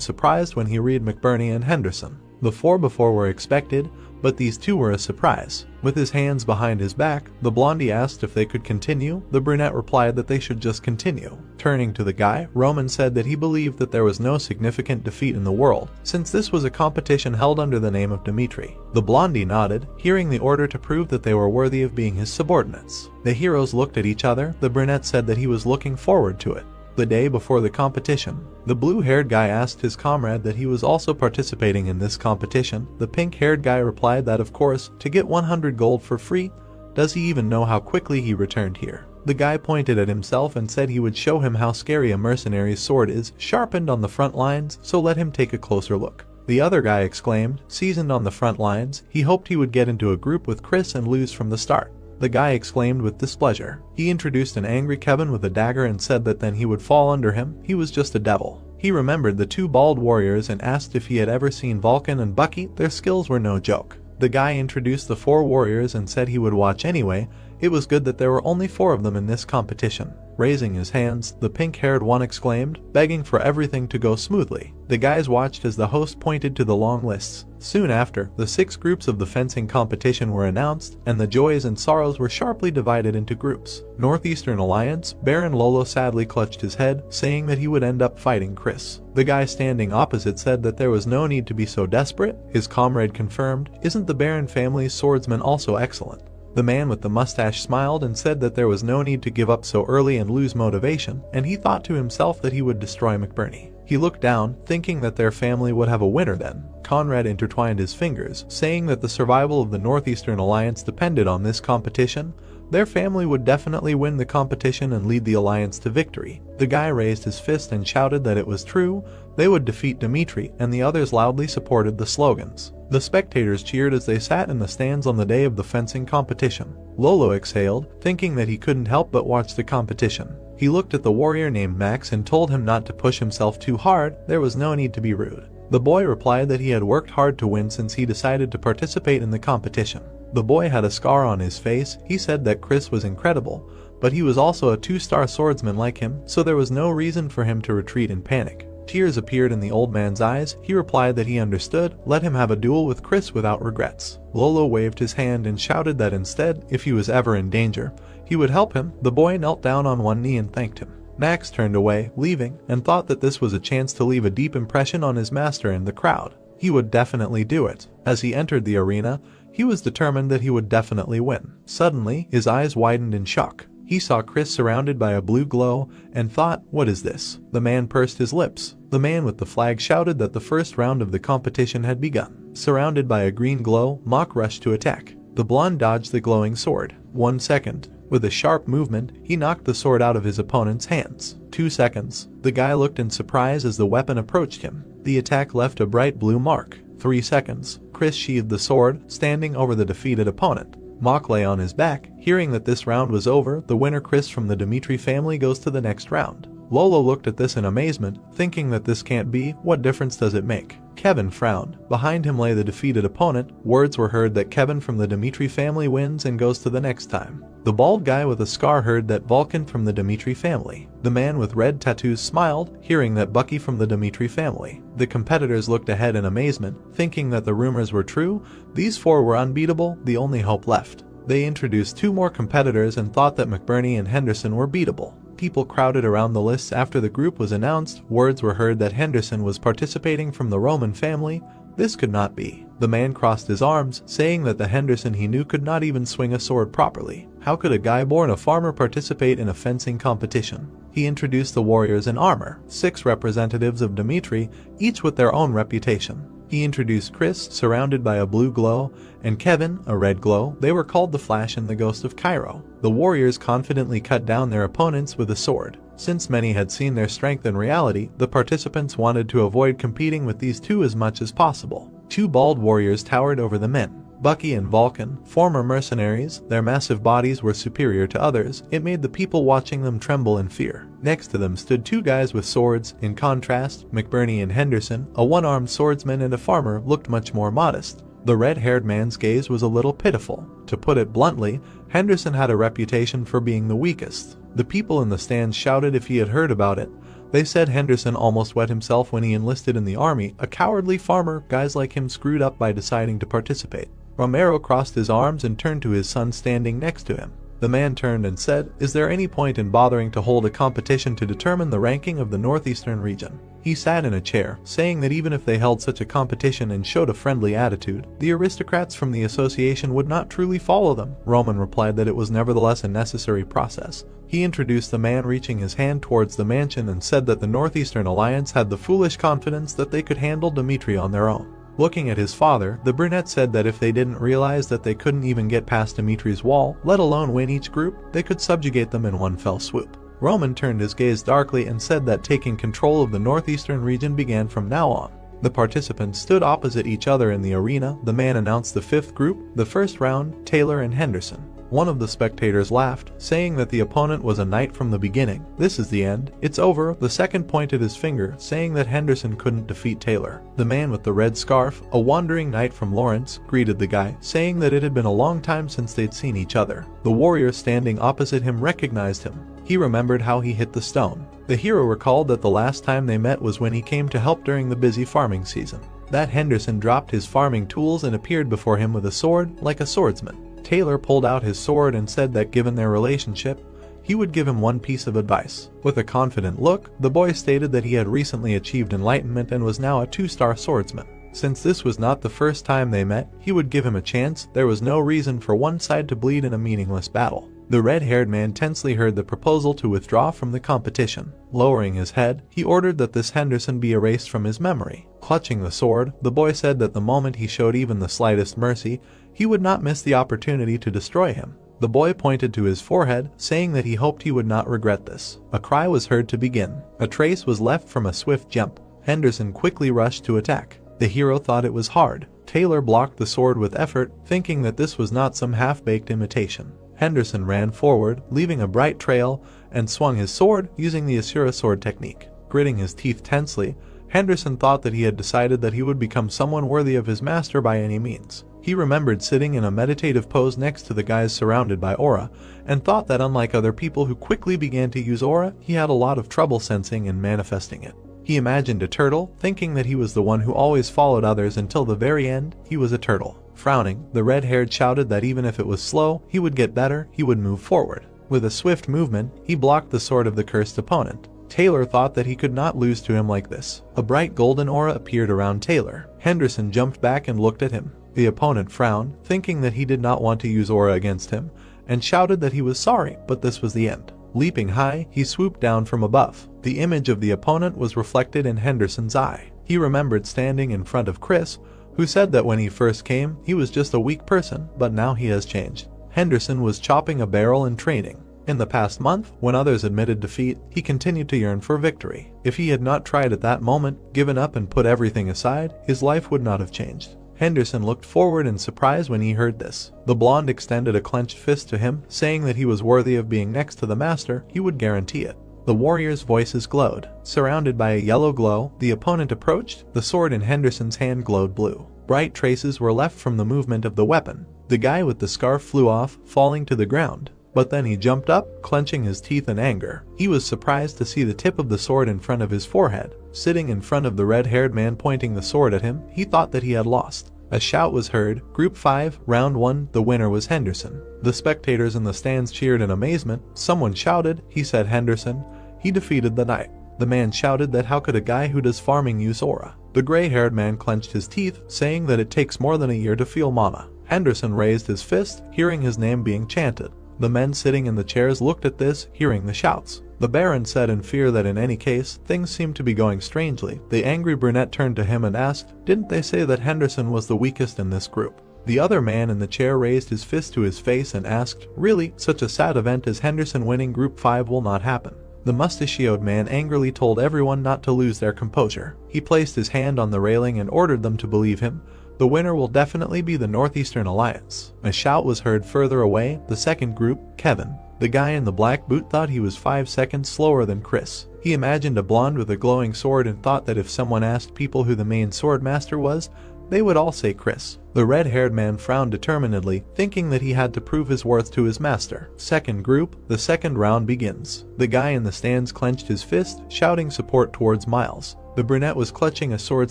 surprised when he read McBurney and Henderson. The 4 before were expected, but these two were a surprise. With his hands behind his back, the blondie asked if they could continue. The brunette replied that they should just continue. Turning to the guy, Roman said that he believed that there was no significant defeat in the world, since this was a competition held under the name of Dimitri. The blondie nodded, hearing the order to prove that they were worthy of being his subordinates. The heroes looked at each other. The brunette said that he was looking forward to it. The day before the competition, the blue-haired guy asked his comrade that he was also participating in this competition. The pink-haired guy replied that of course, to get 100 gold for free. Does he even know how quickly he returned here? The guy pointed at himself and said he would show him how scary a mercenary's sword is, sharpened on the front lines, so let him take a closer look. The other guy exclaimed, seasoned on the front lines, he hoped he would get into a group with Chris and lose from the start. The guy exclaimed with displeasure. He introduced an angry Kevin with a dagger and said that then he would fall under him. He was just a devil. He remembered the two bald warriors and asked if he had ever seen Vulcan and Bucky. Their skills were no joke. The guy introduced the 4 warriors and said he would watch anyway. It was good that there were only 4 of them in this competition. Raising his hands, the pink-haired one exclaimed, begging for everything to go smoothly. The guys watched as the host pointed to the long lists. Soon after, the 6 groups of the fencing competition were announced, and the joys and sorrows were sharply divided into groups. Northeastern Alliance, Baron Lolo sadly clutched his head, saying that he would end up fighting Chris. The guy standing opposite said that there was no need to be so desperate. His comrade confirmed, isn't the Baron family's swordsman also excellent? The man with the mustache smiled and said that there was no need to give up so early and lose motivation, and he thought to himself that he would destroy McBurney. He looked down, thinking that their family would have a winner then. Conrad intertwined his fingers, saying that the survival of the Northeastern Alliance depended on this competition. Their family would definitely win the competition and lead the alliance to victory. The guy raised his fist and shouted that it was true. They would defeat Dimitri, and the others loudly supported the slogans. The spectators cheered as they sat in the stands on the day of the fencing competition. Lolo exhaled, thinking that he couldn't help but watch the competition. He looked at the warrior named Max and told him not to push himself too hard. There was no need to be rude. The boy replied that he had worked hard to win since he decided to participate in the competition. The boy had a scar on his face. He said that Chris was incredible, but he was also a 2-star swordsman like him, so there was no reason for him to retreat in panic. Tears appeared in the old man's eyes. He replied that he understood. Let him have a duel with Chris without regrets. Lolo waved his hand and shouted that instead, if he was ever in danger, he would help him. The boy knelt down on one knee and thanked him. Max turned away, leaving, and thought that this was a chance to leave a deep impression on his master and the crowd. He would definitely do it. As he entered the arena, he was determined that he would definitely win. Suddenly, his eyes widened in shock. He saw Chris surrounded by a blue glow and thought, what is this? The man pursed his lips. The man with the flag shouted that the first round of the competition had begun. Surrounded by a green glow, Mock rushed to attack. The blonde dodged the glowing sword. 1 second. With a sharp movement, he knocked the sword out of his opponent's hands. 2 seconds. The guy looked in surprise as the weapon approached him. The attack left a bright blue mark. 3 seconds. Chris sheathed the sword, standing over the defeated opponent. Mock lay on his back. Hearing that this round was over, the winner Chris from the Dimitri family goes to the next round. Lolo looked at this in amazement, thinking that this can't be. What difference does it make? Kevin frowned. Behind him lay the defeated opponent. Words were heard that Kevin from the Dimitri family wins and goes to the next time. The bald guy with a scar heard that Vulcan from the Dimitri family. The man with red tattoos smiled, hearing that Bucky from the Dimitri family. The competitors looked ahead in amazement, thinking that the rumors were true. These 4 were unbeatable, the only hope left. They introduced 2 more competitors and thought that McBurney and Henderson were beatable. People crowded around the lists after the group was announced. Words were heard that Henderson was participating from the Roman family. This could not be. The man crossed his arms, saying that the Henderson he knew could not even swing a sword properly. How could a guy born a farmer participate in a fencing competition? He introduced the warriors in armor, 6 representatives of Dimitri, each with their own reputation. He introduced Chris, surrounded by a blue glow, and Kevin, a red glow. They were called the Flash and the Ghost of Cairo. The warriors confidently cut down their opponents with a sword. Since many had seen their strength in reality, the participants wanted to avoid competing with these 2 as much as possible. 2 bald warriors towered over the men. Bucky and Vulcan, former mercenaries, their massive bodies were superior to others. It made the people watching them tremble in fear. Next to them stood 2 guys with swords. In contrast, McBurney and Henderson, a one-armed swordsman and a farmer, looked much more modest. The red-haired man's gaze was a little pitiful. To put it bluntly, Henderson had a reputation for being the weakest. The people in the stands shouted if he had heard about it. They said Henderson almost wet himself when he enlisted in the army. A cowardly farmer, guys like him screwed up by deciding to participate. Romero crossed his arms and turned to his son standing next to him. The man turned and said, "Is there any point in bothering to hold a competition to determine the ranking of the northeastern region?" He sat in a chair, saying that even if they held such a competition and showed a friendly attitude, the aristocrats from the association would not truly follow them. Roman replied that it was nevertheless a necessary process. He introduced the man, reaching his hand towards the mansion, and said that the Northeastern Alliance had the foolish confidence that they could handle Dmitri on their own. Looking at his father, the brunette said that if they didn't realize that they couldn't even get past Dmitri's wall, let alone win each group, they could subjugate them in one fell swoop. Roman turned his gaze darkly and said that taking control of the northeastern region began from now on. The participants stood opposite each other in the arena. The man announced the fifth group, the first round, Taylor and Henderson. One of the spectators laughed, saying that the opponent was a knight from the beginning. "This is the end. It's over." The second pointed his finger, saying that Henderson couldn't defeat Taylor. The man with the red scarf, a wandering knight from Lawrence, greeted the guy, saying that it had been a long time since they'd seen each other. The warrior standing opposite him recognized him. He remembered how he hit the stone. The hero recalled that the last time they met was when he came to help during the busy farming season. That Henderson dropped his farming tools and appeared before him with a sword, like a swordsman. Taylor pulled out his sword and said that given their relationship, he would give him one piece of advice. With a confident look, the boy stated that he had recently achieved enlightenment and was now a 2-star swordsman. Since this was not the first time they met, he would give him a chance. There was no reason for one side to bleed in a meaningless battle. The red-haired man tensely heard the proposal to withdraw from the competition. Lowering his head, he ordered that this Henderson be erased from his memory. Clutching the sword, the boy said that the moment he showed even the slightest mercy, he would not miss the opportunity to destroy him. The boy pointed to his forehead, saying that he hoped he would not regret this. A cry was heard to begin. A trace was left from a swift jump. Henderson quickly rushed to attack. The hero thought it was hard. Taylor blocked the sword with effort, thinking that this was not some half-baked imitation. Henderson ran forward, leaving a bright trail, and swung his sword using the Asura sword technique. Gritting his teeth tensely, Henderson thought that he had decided that he would become someone worthy of his master by any means. He remembered sitting in a meditative pose next to the guys surrounded by aura, and thought that unlike other people who quickly began to use aura, he had a lot of trouble sensing and manifesting it. He imagined a turtle, thinking that he was the one who always followed others until the very end. He was a turtle. Frowning, the red-haired shouted that even if it was slow, he would get better, he would move forward. With a swift movement, he blocked the sword of the cursed opponent. Taylor thought that he could not lose to him like this. A bright golden aura appeared around Taylor. Henderson jumped back and looked at him. The opponent frowned, thinking that he did not want to use aura against him, and shouted that he was sorry, but this was the end. Leaping high, he swooped down from above. The image of the opponent was reflected in Henderson's eye. He remembered standing in front of Chris, who said that when he first came, he was just a weak person, but now he has changed. Henderson was chopping a barrel in training. In the past month, when others admitted defeat, he continued to yearn for victory. If he had not tried at that moment, given up and put everything aside, his life would not have changed. Henderson looked forward in surprise when he heard this. The blonde extended a clenched fist to him, saying that he was worthy of being next to the master. He would guarantee it. The warriors' voices glowed. Surrounded by a yellow glow, the opponent approached. The sword in Henderson's hand glowed blue. Bright traces were left from the movement of the weapon. The guy with the scarf flew off, falling to the ground. But then he jumped up, clenching his teeth in anger. He was surprised to see the tip of the sword in front of his forehead. Sitting in front of the red-haired man pointing the sword at him, he thought that he had lost. A shout was heard. Group 5, Round 1, the winner was Henderson. The spectators in the stands cheered in amazement. Someone shouted, "He said Henderson. He defeated the knight." The man shouted that how could a guy who does farming use aura? The gray-haired man clenched his teeth, saying that it takes more than a year to feel mana. Henderson raised his fist, hearing his name being chanted. The men sitting in the chairs looked at this, hearing the shouts. The Baron said in fear that in any case, things seemed to be going strangely. The angry brunette turned to him and asked, "Didn't they say that Henderson was the weakest in this group?" The other man in the chair raised his fist to his face and asked, "Really, such a sad event as Henderson winning Group 5 will not happen." The mustachioed man angrily told everyone not to lose their composure. He placed his hand on the railing and ordered them to believe him. The winner will definitely be the Northeastern Alliance. A shout was heard further away. The second group, Kevin. The guy in the black boot thought he was 5 seconds slower than Chris. He imagined a blonde with a glowing sword and thought that if someone asked people who the main sword master was, they would all say Chris. The red-haired man frowned determinedly, thinking that he had to prove his worth to his master. Second group, the second round begins. The guy in the stands clenched his fist, shouting support towards Miles. The brunette was clutching a sword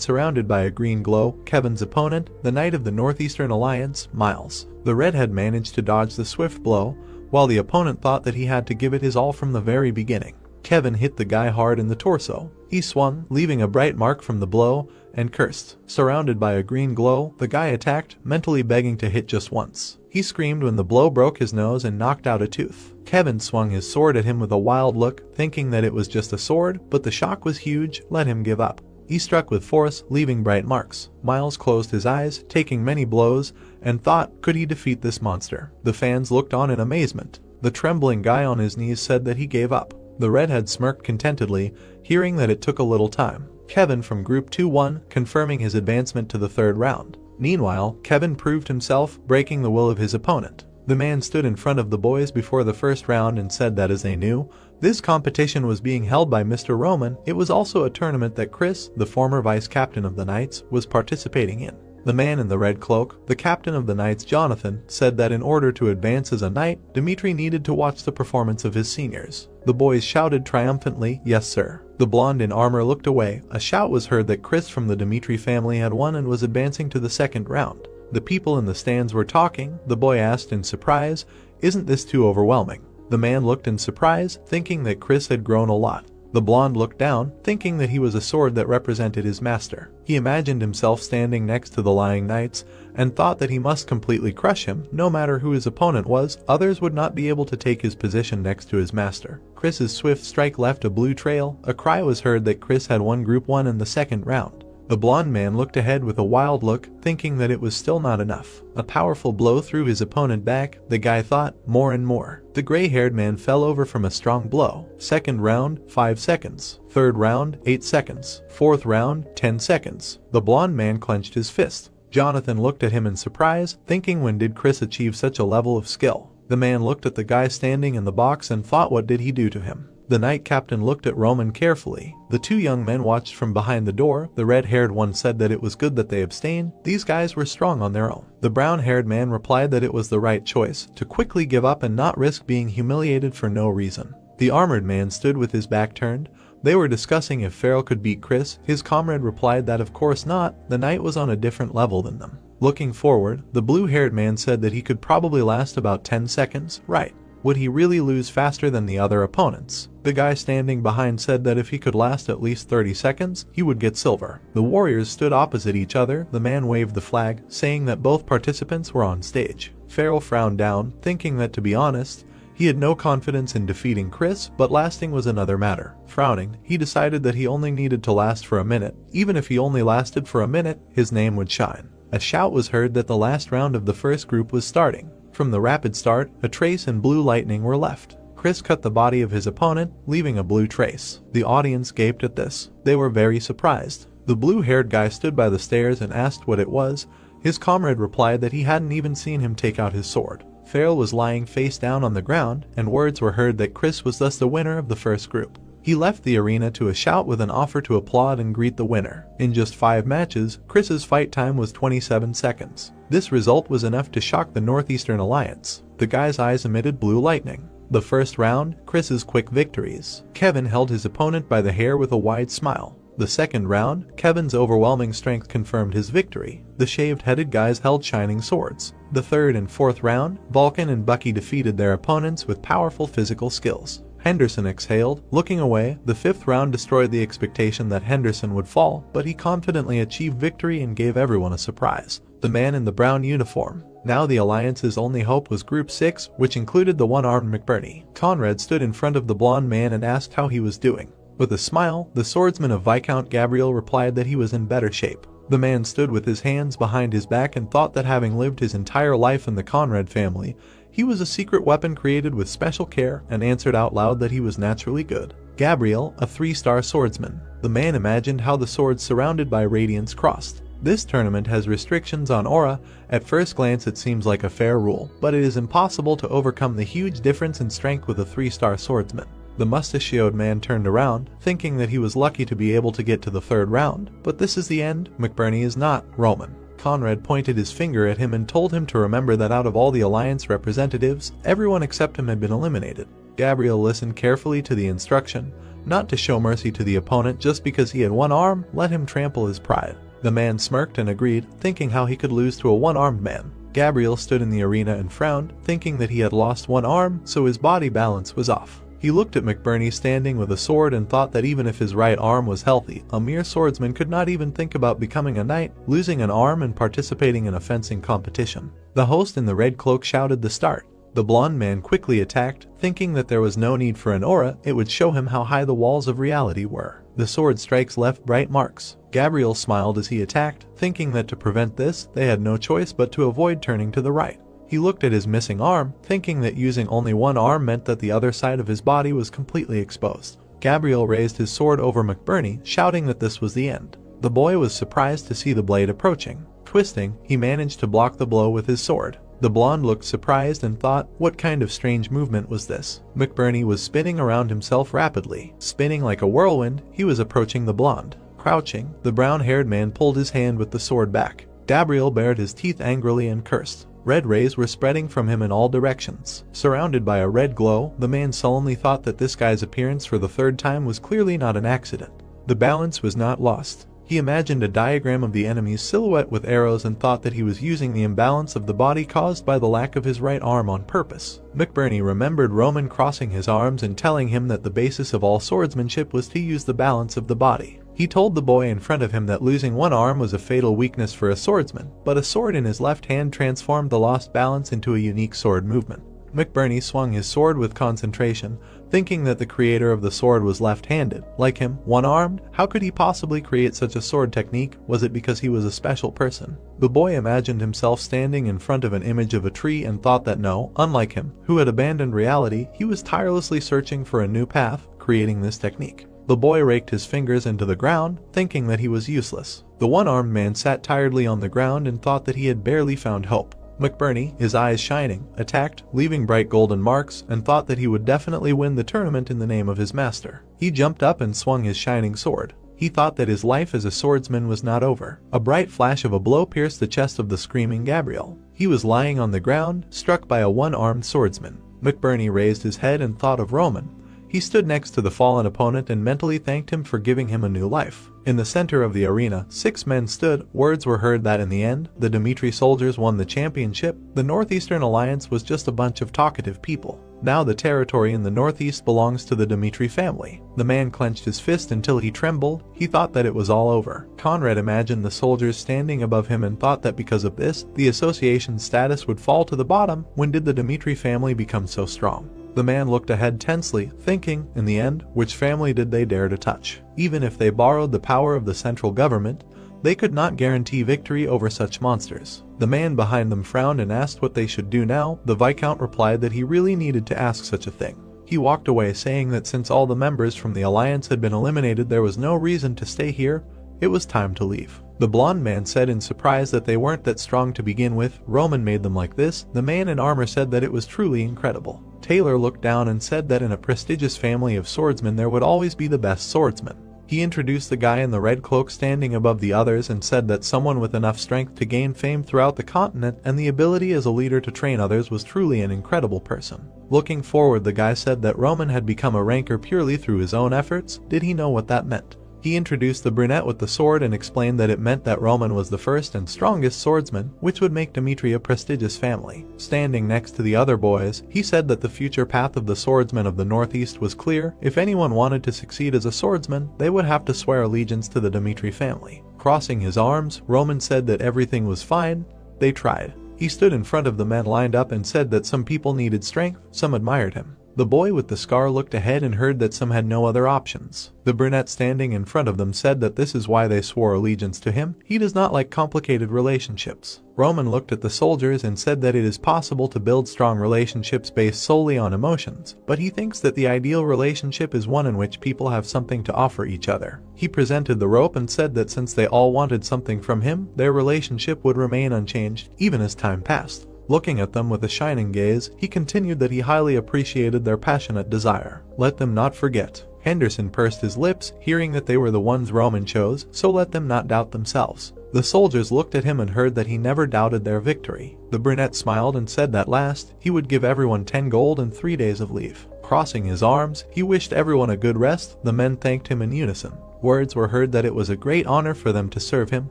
surrounded by a green glow. Kevin's opponent, the Knight of the Northeastern Alliance, Miles. The redhead managed to dodge the swift blow, while the opponent thought that he had to give it his all from the very beginning. Kevin hit the guy hard in the torso. He swung, leaving a bright mark from the blow, and cursed. Surrounded by a green glow, the guy attacked, mentally begging to hit just once. He screamed when the blow broke his nose and knocked out a tooth. Kevin swung his sword at him with a wild look, thinking that it was just a sword, but the shock was huge, let him give up. He struck with force, leaving bright marks. Miles closed his eyes, taking many blows, and thought, could he defeat this monster? The fans looked on in amazement. The trembling guy on his knees said that he gave up. The redhead smirked contentedly, hearing that it took a little time. Kevin from Group 2 won, confirming his advancement to the third round. Meanwhile, Kevin proved himself, breaking the will of his opponent. The man stood in front of the boys before the first round and said that as they knew, this competition was being held by Mr. Roman. It was also a tournament that Chris, the former vice captain of the Knights, was participating in. The man in the red cloak, the captain of the Knights, Jonathan, said that in order to advance as a knight, Dimitri needed to watch the performance of his seniors. The boys shouted triumphantly, "Yes, sir." The blonde in armor looked away. A shout was heard that Chris from the Dimitri family had won and was advancing to the second round. The people in the stands were talking. The boy asked in surprise, "Isn't this too overwhelming?" The man looked in surprise, thinking that Chris had grown a lot. The blonde looked down, thinking that he was a sword that represented his master. He imagined himself standing next to the lying knights, and thought that he must completely crush him. No matter who his opponent was, others would not be able to take his position next to his master. Chris's swift strike left a blue trail. A cry was heard that Chris had won Group 1 in the second round. The blonde man looked ahead with a wild look, thinking that it was still not enough. A powerful blow threw his opponent back. The guy thought, more and more. The gray-haired man fell over from a strong blow. Second round, 5 seconds. Third round, 8 seconds. Fourth round, 10 seconds. The blonde man clenched his fist. Jonathan looked at him in surprise, thinking, when did Chris achieve such a level of skill? The man looked at the guy standing in the box and thought, what did he do to him? The knight captain looked at Roman carefully. The two young men watched from behind the door. The red-haired one said that it was good that they abstained. These guys were strong on their own. The brown-haired man replied that it was the right choice, to quickly give up and not risk being humiliated for no reason. The armored man stood with his back turned. They were discussing if Farrell could beat Chris. His comrade replied that of course not, the knight was on a different level than them. Looking forward, the blue-haired man said that he could probably last about 10 seconds, right? Would he really lose faster than the other opponents? The guy standing behind said that if he could last at least 30 seconds, he would get silver. The warriors stood opposite each other. The man waved the flag, saying that both participants were on stage. Farrell frowned down, thinking that, to be honest, he had no confidence in defeating Chris, but lasting was another matter. Frowning, he decided that he only needed to last for a minute. Even if he only lasted for a minute, his name would shine. A shout was heard that the last round of the first group was starting. From the rapid start, a trace and blue lightning were left. Chris cut the body of his opponent, leaving a blue trace. The audience gaped at this. They were very surprised. The blue-haired guy stood by the stairs and asked what it was. His comrade replied that he hadn't even seen him take out his sword. Farrell was lying face down on the ground, and words were heard that Chris was thus the winner of the first group. He left the arena to a shout with an offer to applaud and greet the winner. In just 5 matches, Chris's fight time was 27 seconds. This result was enough to shock the Northeastern Alliance. The guy's eyes emitted blue lightning. The first round, Chris's quick victories. Kevin held his opponent by the hair with a wide smile. The second round, Kevin's overwhelming strength confirmed his victory. The shaved-headed guys held shining swords. The third and fourth round, Vulcan and Bucky defeated their opponents with powerful physical skills. Henderson exhaled, looking away. The fifth round destroyed the expectation that Henderson would fall, but he confidently achieved victory and gave everyone a surprise. The man in the brown uniform. Now the Alliance's only hope was Group 6, which included the one-armed McBurney. Conrad stood in front of the blonde man and asked how he was doing. With a smile, the swordsman of Viscount Gabriel replied that he was in better shape. The man stood with his hands behind his back and thought that, having lived his entire life in the Conrad family, he was a secret weapon created with special care, and answered out loud that he was naturally good. Gabriel, a 3-star swordsman. The man imagined how the swords surrounded by radiance crossed. This tournament has restrictions on aura. At first glance it seems like a fair rule, but it is impossible to overcome the huge difference in strength with a 3-star swordsman. The mustachioed man turned around, thinking that he was lucky to be able to get to the third round. But this is the end. McBurney is not Roman. Conrad pointed his finger at him and told him to remember that out of all the Alliance representatives, everyone except him had been eliminated. Gabriel listened carefully to the instruction, not to show mercy to the opponent just because he had one arm. Let him trample his pride. The man smirked and agreed, thinking how he could lose to a one-armed man. Gabriel stood in the arena and frowned, thinking that he had lost one arm, so his body balance was off. He looked at McBurney standing with a sword and thought that even if his right arm was healthy, a mere swordsman could not even think about becoming a knight, losing an arm and participating in a fencing competition. The host in the red cloak shouted the start. The blonde man quickly attacked, thinking that there was no need for an aura, it would show him how high the walls of reality were. The sword strikes left bright marks. Gabriel smiled as he attacked, thinking that to prevent this, they had no choice but to avoid turning to the right. He looked at his missing arm, thinking that using only one arm meant that the other side of his body was completely exposed. Gabriel raised his sword over McBurney, shouting that this was the end. The boy was surprised to see the blade approaching. Twisting, he managed to block the blow with his sword. The blonde looked surprised and thought, what kind of strange movement was this? McBurney was spinning around himself rapidly. Spinning like a whirlwind, he was approaching the blonde. Crouching, the brown-haired man pulled his hand with the sword back. Gabriel bared his teeth angrily and cursed. Red rays were spreading from him in all directions. Surrounded by a red glow, the man sullenly thought that this guy's appearance for the third time was clearly not an accident. The balance was not lost. He imagined a diagram of the enemy's silhouette with arrows and thought that he was using the imbalance of the body caused by the lack of his right arm on purpose. McBurney remembered Roman crossing his arms and telling him that the basis of all swordsmanship was to use the balance of the body. He told the boy in front of him that losing one arm was a fatal weakness for a swordsman, but a sword in his left hand transformed the lost balance into a unique sword movement. McBurney swung his sword with concentration, thinking that the creator of the sword was left-handed. Like him, one-armed, how could he possibly create such a sword technique? Was it because he was a special person? The boy imagined himself standing in front of an image of a tree and thought that no, unlike him, who had abandoned reality, he was tirelessly searching for a new path, creating this technique. The boy raked his fingers into the ground, thinking that he was useless. The one-armed man sat tiredly on the ground and thought that he had barely found hope. McBurney, his eyes shining, attacked, leaving bright golden marks, and thought that he would definitely win the tournament in the name of his master. He jumped up and swung his shining sword. He thought that his life as a swordsman was not over. A bright flash of a blow pierced the chest of the screaming Gabriel. He was lying on the ground, struck by a one-armed swordsman. McBurney raised his head and thought of Roman. He stood next to the fallen opponent and mentally thanked him for giving him a new life. In the center of the arena, 6 men stood. Words were heard that in the end, the Dmitri soldiers won the championship. The Northeastern Alliance was just a bunch of talkative people. Now the territory in the Northeast belongs to the Dmitri family. The man clenched his fist until he trembled. He thought that it was all over. Conrad imagined the soldiers standing above him and thought that because of this, the association's status would fall to the bottom. When did the Dmitri family become so strong? The man looked ahead tensely, thinking, in the end, which family did they dare to touch? Even if they borrowed the power of the central government, they could not guarantee victory over such monsters. The man behind them frowned and asked what they should do now. The Viscount replied that he really needed to ask such a thing. He walked away saying that since all the members from the Alliance had been eliminated, there was no reason to stay here. It was time to leave. The blonde man said in surprise that they weren't that strong to begin with. Roman made them like this. The man in armor said that it was truly incredible. Taylor looked down and said that in a prestigious family of swordsmen there would always be the best swordsman. He introduced the guy in the red cloak standing above the others and said that someone with enough strength to gain fame throughout the continent and the ability as a leader to train others was truly an incredible person. Looking forward, the guy said that Roman had become a ranker purely through his own efforts. Did he know what that meant? He introduced the brunette with the sword and explained that it meant that Roman was the first and strongest swordsman, which would make Dmitri a prestigious family. Standing next to the other boys, he said that the future path of the swordsmen of the Northeast was clear. If anyone wanted to succeed as a swordsman, they would have to swear allegiance to the Dmitri family. Crossing his arms, Roman said that everything was fine. They tried. He stood in front of the men lined up and said that some people needed strength, some admired him. The boy with the scar looked ahead and heard that some had no other options. The brunette standing in front of them said that this is why they swore allegiance to him. He does not like complicated relationships. Roman looked at the soldiers and said that it is possible to build strong relationships based solely on emotions, but he thinks that the ideal relationship is one in which people have something to offer each other. He presented the rope and said that since they all wanted something from him, their relationship would remain unchanged, even as time passed. Looking at them with a shining gaze, he continued that he highly appreciated their passionate desire. Let them not forget. Henderson pursed his lips, hearing that they were the ones Roman chose, so let them not doubt themselves. The soldiers looked at him and heard that he never doubted their victory. The brunette smiled and said that last, he would give everyone 10 gold and 3 days of leave. crossing his arms, he wished everyone a good rest. The men thanked him in unison. Words were heard that it was a great honor for them to serve him.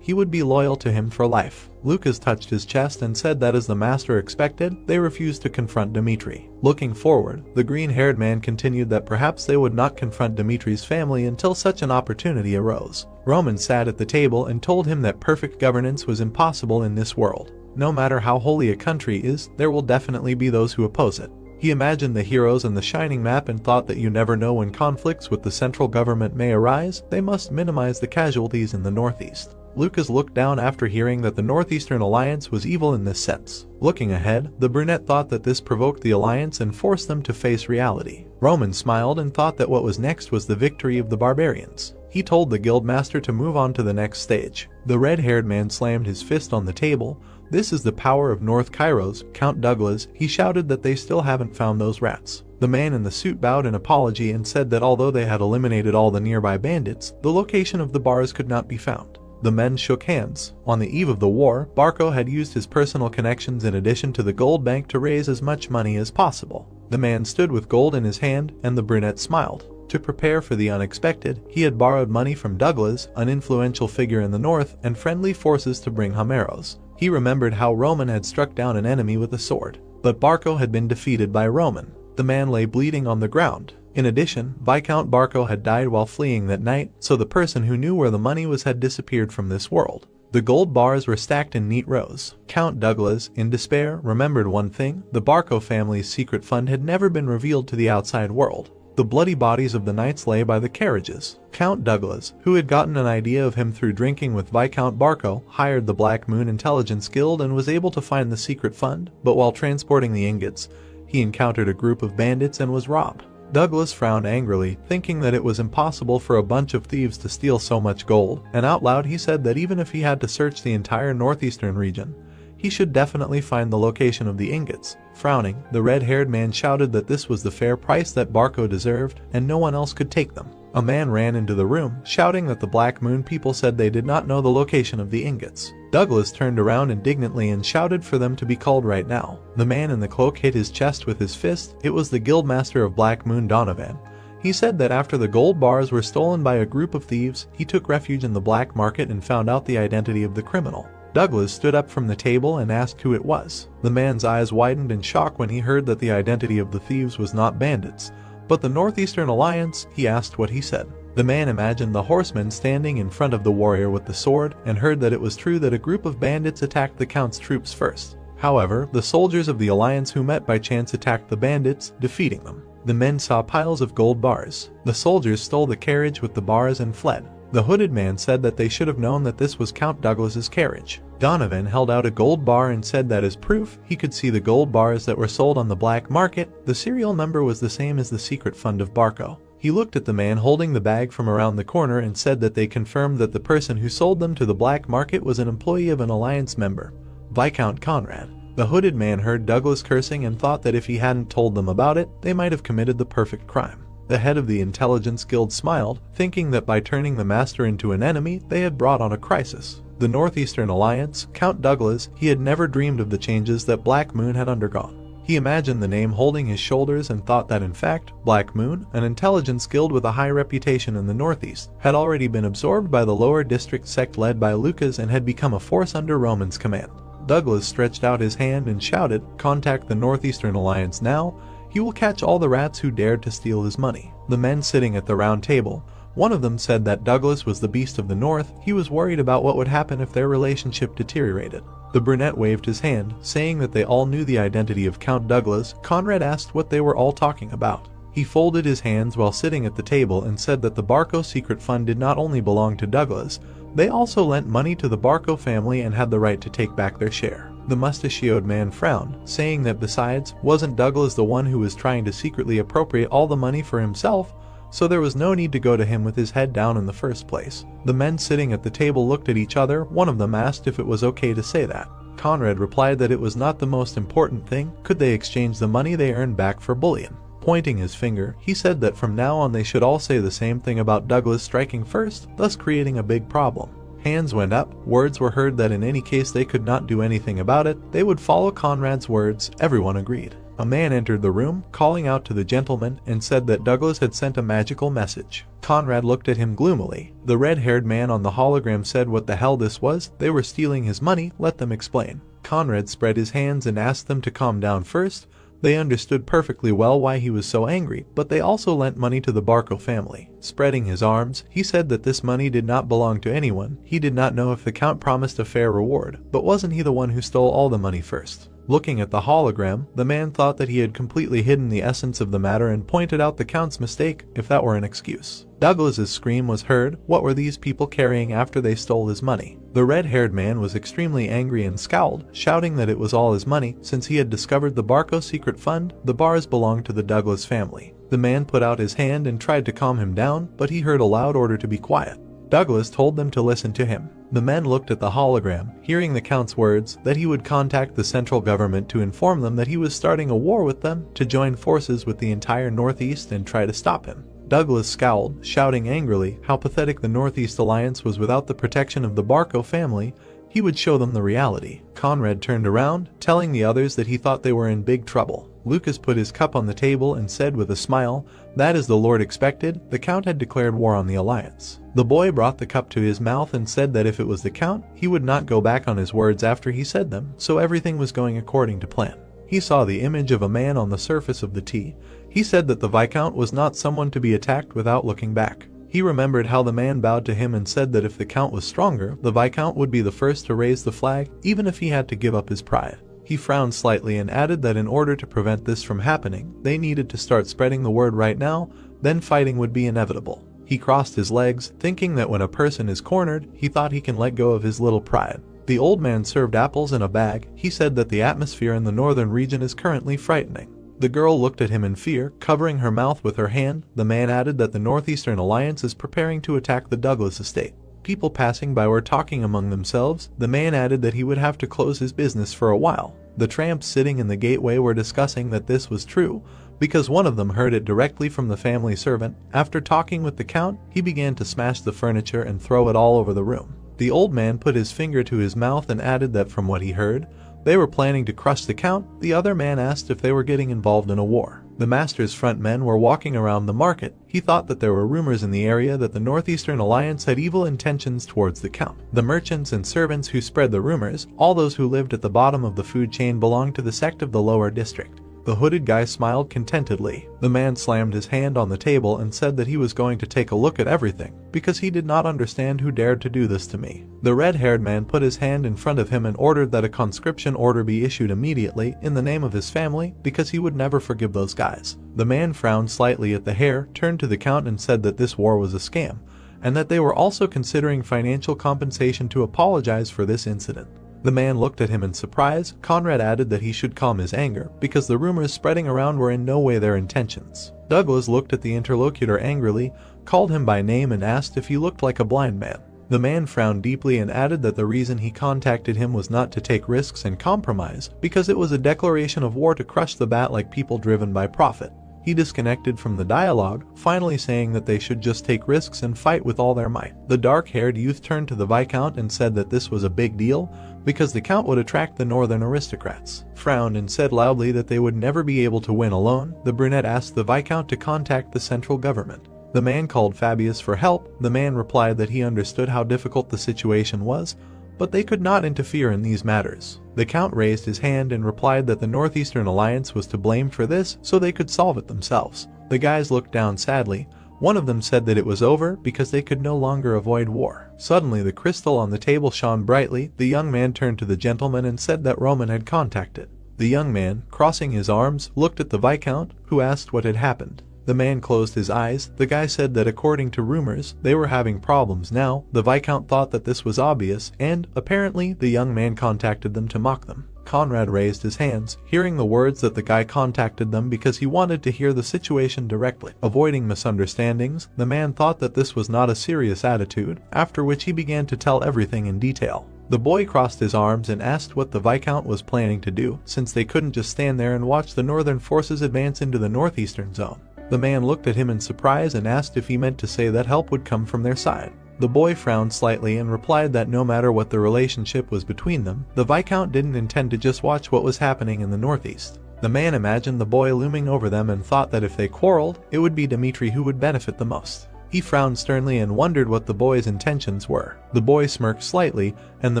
He would be loyal to him for life. Lucas touched his chest and said that as the master expected, they refused to confront Dmitri. Looking forward, the green-haired man continued that perhaps they would not confront Dmitri's family until such an opportunity arose. Roman sat at the table and told him that perfect governance was impossible in this world. No matter how holy a country is, there will definitely be those who oppose it. He imagined the heroes and the shining map and thought that you never know when conflicts with the central government may arise. They must minimize the casualties in the Northeast. Lucas looked down after hearing that the Northeastern Alliance was evil in this sense. Looking ahead, the brunette thought that this provoked the Alliance and forced them to face reality. Roman smiled and thought that what was next was the victory of the barbarians. He told the guildmaster to move on to the next stage. The red-haired man slammed his fist on the table. This is the power of North Kairos, Count Douglas. He shouted that they still haven't found those rats. The man in the suit bowed in apology and said that although they had eliminated all the nearby bandits, the location of the bars could not be found. The men shook hands. On the eve of the war, Barco had used his personal connections in addition to the gold bank to raise as much money as possible. The man stood with gold in his hand, and the brunette smiled. To prepare for the unexpected, he had borrowed money from Douglas, an influential figure in the north, and friendly forces to bring Hameros. He remembered how Roman had struck down an enemy with a sword, but Barco had been defeated by Roman. The man lay bleeding on the ground. In addition, Viscount Barco had died while fleeing that night, so the person who knew where the money was had disappeared from this world. The gold bars were stacked in neat rows. Count Douglas, in despair, remembered one thing: the Barco family's secret fund had never been revealed to the outside world. The bloody bodies of the knights lay by the carriages. Count Douglas, who had gotten an idea of him through drinking with Viscount Barco, hired the Black Moon Intelligence Guild and was able to find the secret fund, but while transporting the ingots, he encountered a group of bandits and was robbed. Douglas frowned angrily, thinking that it was impossible for a bunch of thieves to steal so much gold, and out loud he said that even if he had to search the entire northeastern region, he should definitely find the location of the ingots. Frowning, the red-haired man shouted that this was the fair price that Barco deserved, and no one else could take them. A man ran into the room, shouting that the Black Moon people said they did not know the location of the ingots. Douglas turned around indignantly and shouted for them to be called right now. The man in the cloak hit his chest with his fist. It was the guildmaster of Black Moon, Donovan. He said that after the gold bars were stolen by a group of thieves, he took refuge in the black market and found out the identity of the criminal. Douglas stood up from the table and asked who it was. The man's eyes widened in shock when he heard that the identity of the thieves was not bandits, but the Northeastern Alliance. He asked what he said. The man imagined the horseman standing in front of the warrior with the sword and heard that it was true that a group of bandits attacked the Count's troops first. However, the soldiers of the Alliance who met by chance attacked the bandits, defeating them. The men saw piles of gold bars. The soldiers stole the carriage with the bars and fled. The hooded man said that they should have known that this was Count Douglas's carriage. Donovan held out a gold bar and said that as proof, he could see the gold bars that were sold on the black market. The serial number was the same as the secret fund of Barco. He looked at the man holding the bag from around the corner and said that they confirmed that the person who sold them to the black market was an employee of an Alliance member, Viscount Conrad. The hooded man heard Douglas cursing and thought that if he hadn't told them about it, they might have committed the perfect crime. The head of the Intelligence Guild smiled, thinking that by turning the master into an enemy, they had brought on a crisis. The Northeastern Alliance, Count Douglas, he had never dreamed of the changes that Black Moon had undergone. He imagined the name holding his shoulders and thought that in fact, Black Moon, an intelligence guild with a high reputation in the Northeast, had already been absorbed by the lower district sect led by Lucas and had become a force under Roman's command. Douglas stretched out his hand and shouted, "Contact the Northeastern Alliance now. He will catch all the rats who dared to steal his money." The men sitting at the round table, one of them said that Douglas was the beast of the north. He was worried about what would happen if their relationship deteriorated. The brunette waved his hand, saying that they all knew the identity of Count Douglas. Conrad asked what they were all talking about. He folded his hands while sitting at the table and said that the Barco secret fund did not only belong to Douglas, they also lent money to the Barco family and had the right to take back their share. The mustachioed man frowned, saying that besides, wasn't Douglas the one who was trying to secretly appropriate all the money for himself? So there was no need to go to him with his head down in the first place. The men sitting at the table looked at each other. One of them asked if it was okay to say that. Conrad replied that it was not the most important thing. Could they exchange the money they earned back for bullion? Pointing his finger, he said that from now on they should all say the same thing about Douglas striking first, thus creating a big problem. Hands went up. Words were heard that in any case they could not do anything about it. They would follow Conrad's words. Everyone agreed. A man entered the room, calling out to the gentleman, and said that Douglas had sent a magical message. Conrad looked at him gloomily. The red-haired man on the hologram said what the hell this was. They were stealing his money, let them explain. Conrad spread his hands and asked them to calm down first. They understood perfectly well why he was so angry, but they also lent money to the Barco family. Spreading his arms, he said that this money did not belong to anyone. He did not know if the Count promised a fair reward, but wasn't he the one who stole all the money first? Looking at the hologram, the man thought that he had completely hidden the essence of the matter and pointed out the Count's mistake, if that were an excuse. Douglas's scream was heard. What were these people carrying after they stole his money? The red-haired man was extremely angry and scowled, shouting that it was all his money. Since he had discovered the Barco secret fund, the bars belonged to the Douglas family. The man put out his hand and tried to calm him down, but he heard a loud order to be quiet. Douglas told them to listen to him. The men looked at the hologram, hearing the Count's words that he would contact the central government to inform them that he was starting a war with them, to join forces with the entire Northeast and try to stop him. Douglas scowled, shouting angrily how pathetic the Northeast Alliance was without the protection of the Barco family. He would show them the reality. Conrad turned around, telling the others that he thought they were in big trouble. Lucas put his cup on the table and said with a smile, "That is the Lord expected." The Count had declared war on the Alliance. The boy brought the cup to his mouth and said that if it was the Count, he would not go back on his words after he said them, so everything was going according to plan. He saw the image of a man on the surface of the tea. He said that the Viscount was not someone to be attacked without looking back. He remembered how the man bowed to him and said that if the Count was stronger, the Viscount would be the first to raise the flag, even if he had to give up his pride. He frowned slightly and added that in order to prevent this from happening, they needed to start spreading the word right now, then fighting would be inevitable. He crossed his legs, thinking that when a person is cornered, he thought he can let go of his little pride. The old man served apples in a bag. He said that the atmosphere in the northern region is currently frightening. The girl looked at him in fear, covering her mouth with her hand. The man added that the Northeastern Alliance is preparing to attack the Douglas estate. People passing by were talking among themselves. The man added that he would have to close his business for a while. The tramps sitting in the gateway were discussing that this was true, because one of them heard it directly from the family servant. After talking with the Count, he began to smash the furniture and throw it all over the room. The old man put his finger to his mouth and added that from what he heard, they were planning to crush the Count. The other man asked if they were getting involved in a war. The master's front men were walking around the market. He thought that there were rumors in the area that the Northeastern Alliance had evil intentions towards the Count. The merchants and servants who spread the rumors, all those who lived at the bottom of the food chain, belonged to the sect of the lower district. The hooded guy smiled contentedly. The man slammed his hand on the table and said that he was going to take a look at everything, because he did not understand who dared to do this to me. The red-haired man put his hand in front of him and ordered that a conscription order be issued immediately in the name of his family, because he would never forgive those guys. The man frowned slightly at the hair, turned to the Count and said that this war was a scam, and that they were also considering financial compensation to apologize for this incident. The man looked at him in surprise. Conrad added that he should calm his anger, because the rumors spreading around were in no way their intentions. Douglas looked at the interlocutor angrily, called him by name and asked if he looked like a blind man. The man frowned deeply and added that the reason he contacted him was not to take risks and compromise, because it was a declaration of war to crush the bat like people driven by profit. He disconnected from the dialogue, finally saying that they should just take risks and fight with all their might. The dark-haired youth turned to the Viscount and said that this was a big deal, because the Count would attract the northern aristocrats. Frowned and said loudly that they would never be able to win alone. The brunette asked the Viscount to contact the central government. The man called Fabius for help. The man replied that he understood how difficult the situation was, but they could not interfere in these matters. The Count raised his hand and replied that the Northeastern Alliance was to blame for this, so they could solve it themselves. The guys looked down sadly. One of them said that it was over because they could no longer avoid war. Suddenly the crystal on the table shone brightly. The young man turned to the gentleman and said that Roman had contacted. The young man, crossing his arms, looked at the Viscount, who asked what had happened. The man closed his eyes. The guy said that according to rumors, they were having problems now. The Viscount thought that this was obvious, and, apparently, the young man contacted them to mock them. Conrad raised his hands, hearing the words that the guy contacted them because he wanted to hear the situation directly. Avoiding misunderstandings, the man thought that this was not a serious attitude, after which he began to tell everything in detail. The boy crossed his arms and asked what the Viscount was planning to do, since they couldn't just stand there and watch the northern forces advance into the northeastern zone. The man looked at him in surprise and asked if he meant to say that help would come from their side. The boy frowned slightly and replied that no matter what the relationship was between them, the Viscount didn't intend to just watch what was happening in the northeast. The man imagined the boy looming over them and thought that if they quarreled, it would be Dmitri who would benefit the most. He frowned sternly and wondered what the boy's intentions were. The boy smirked slightly, and the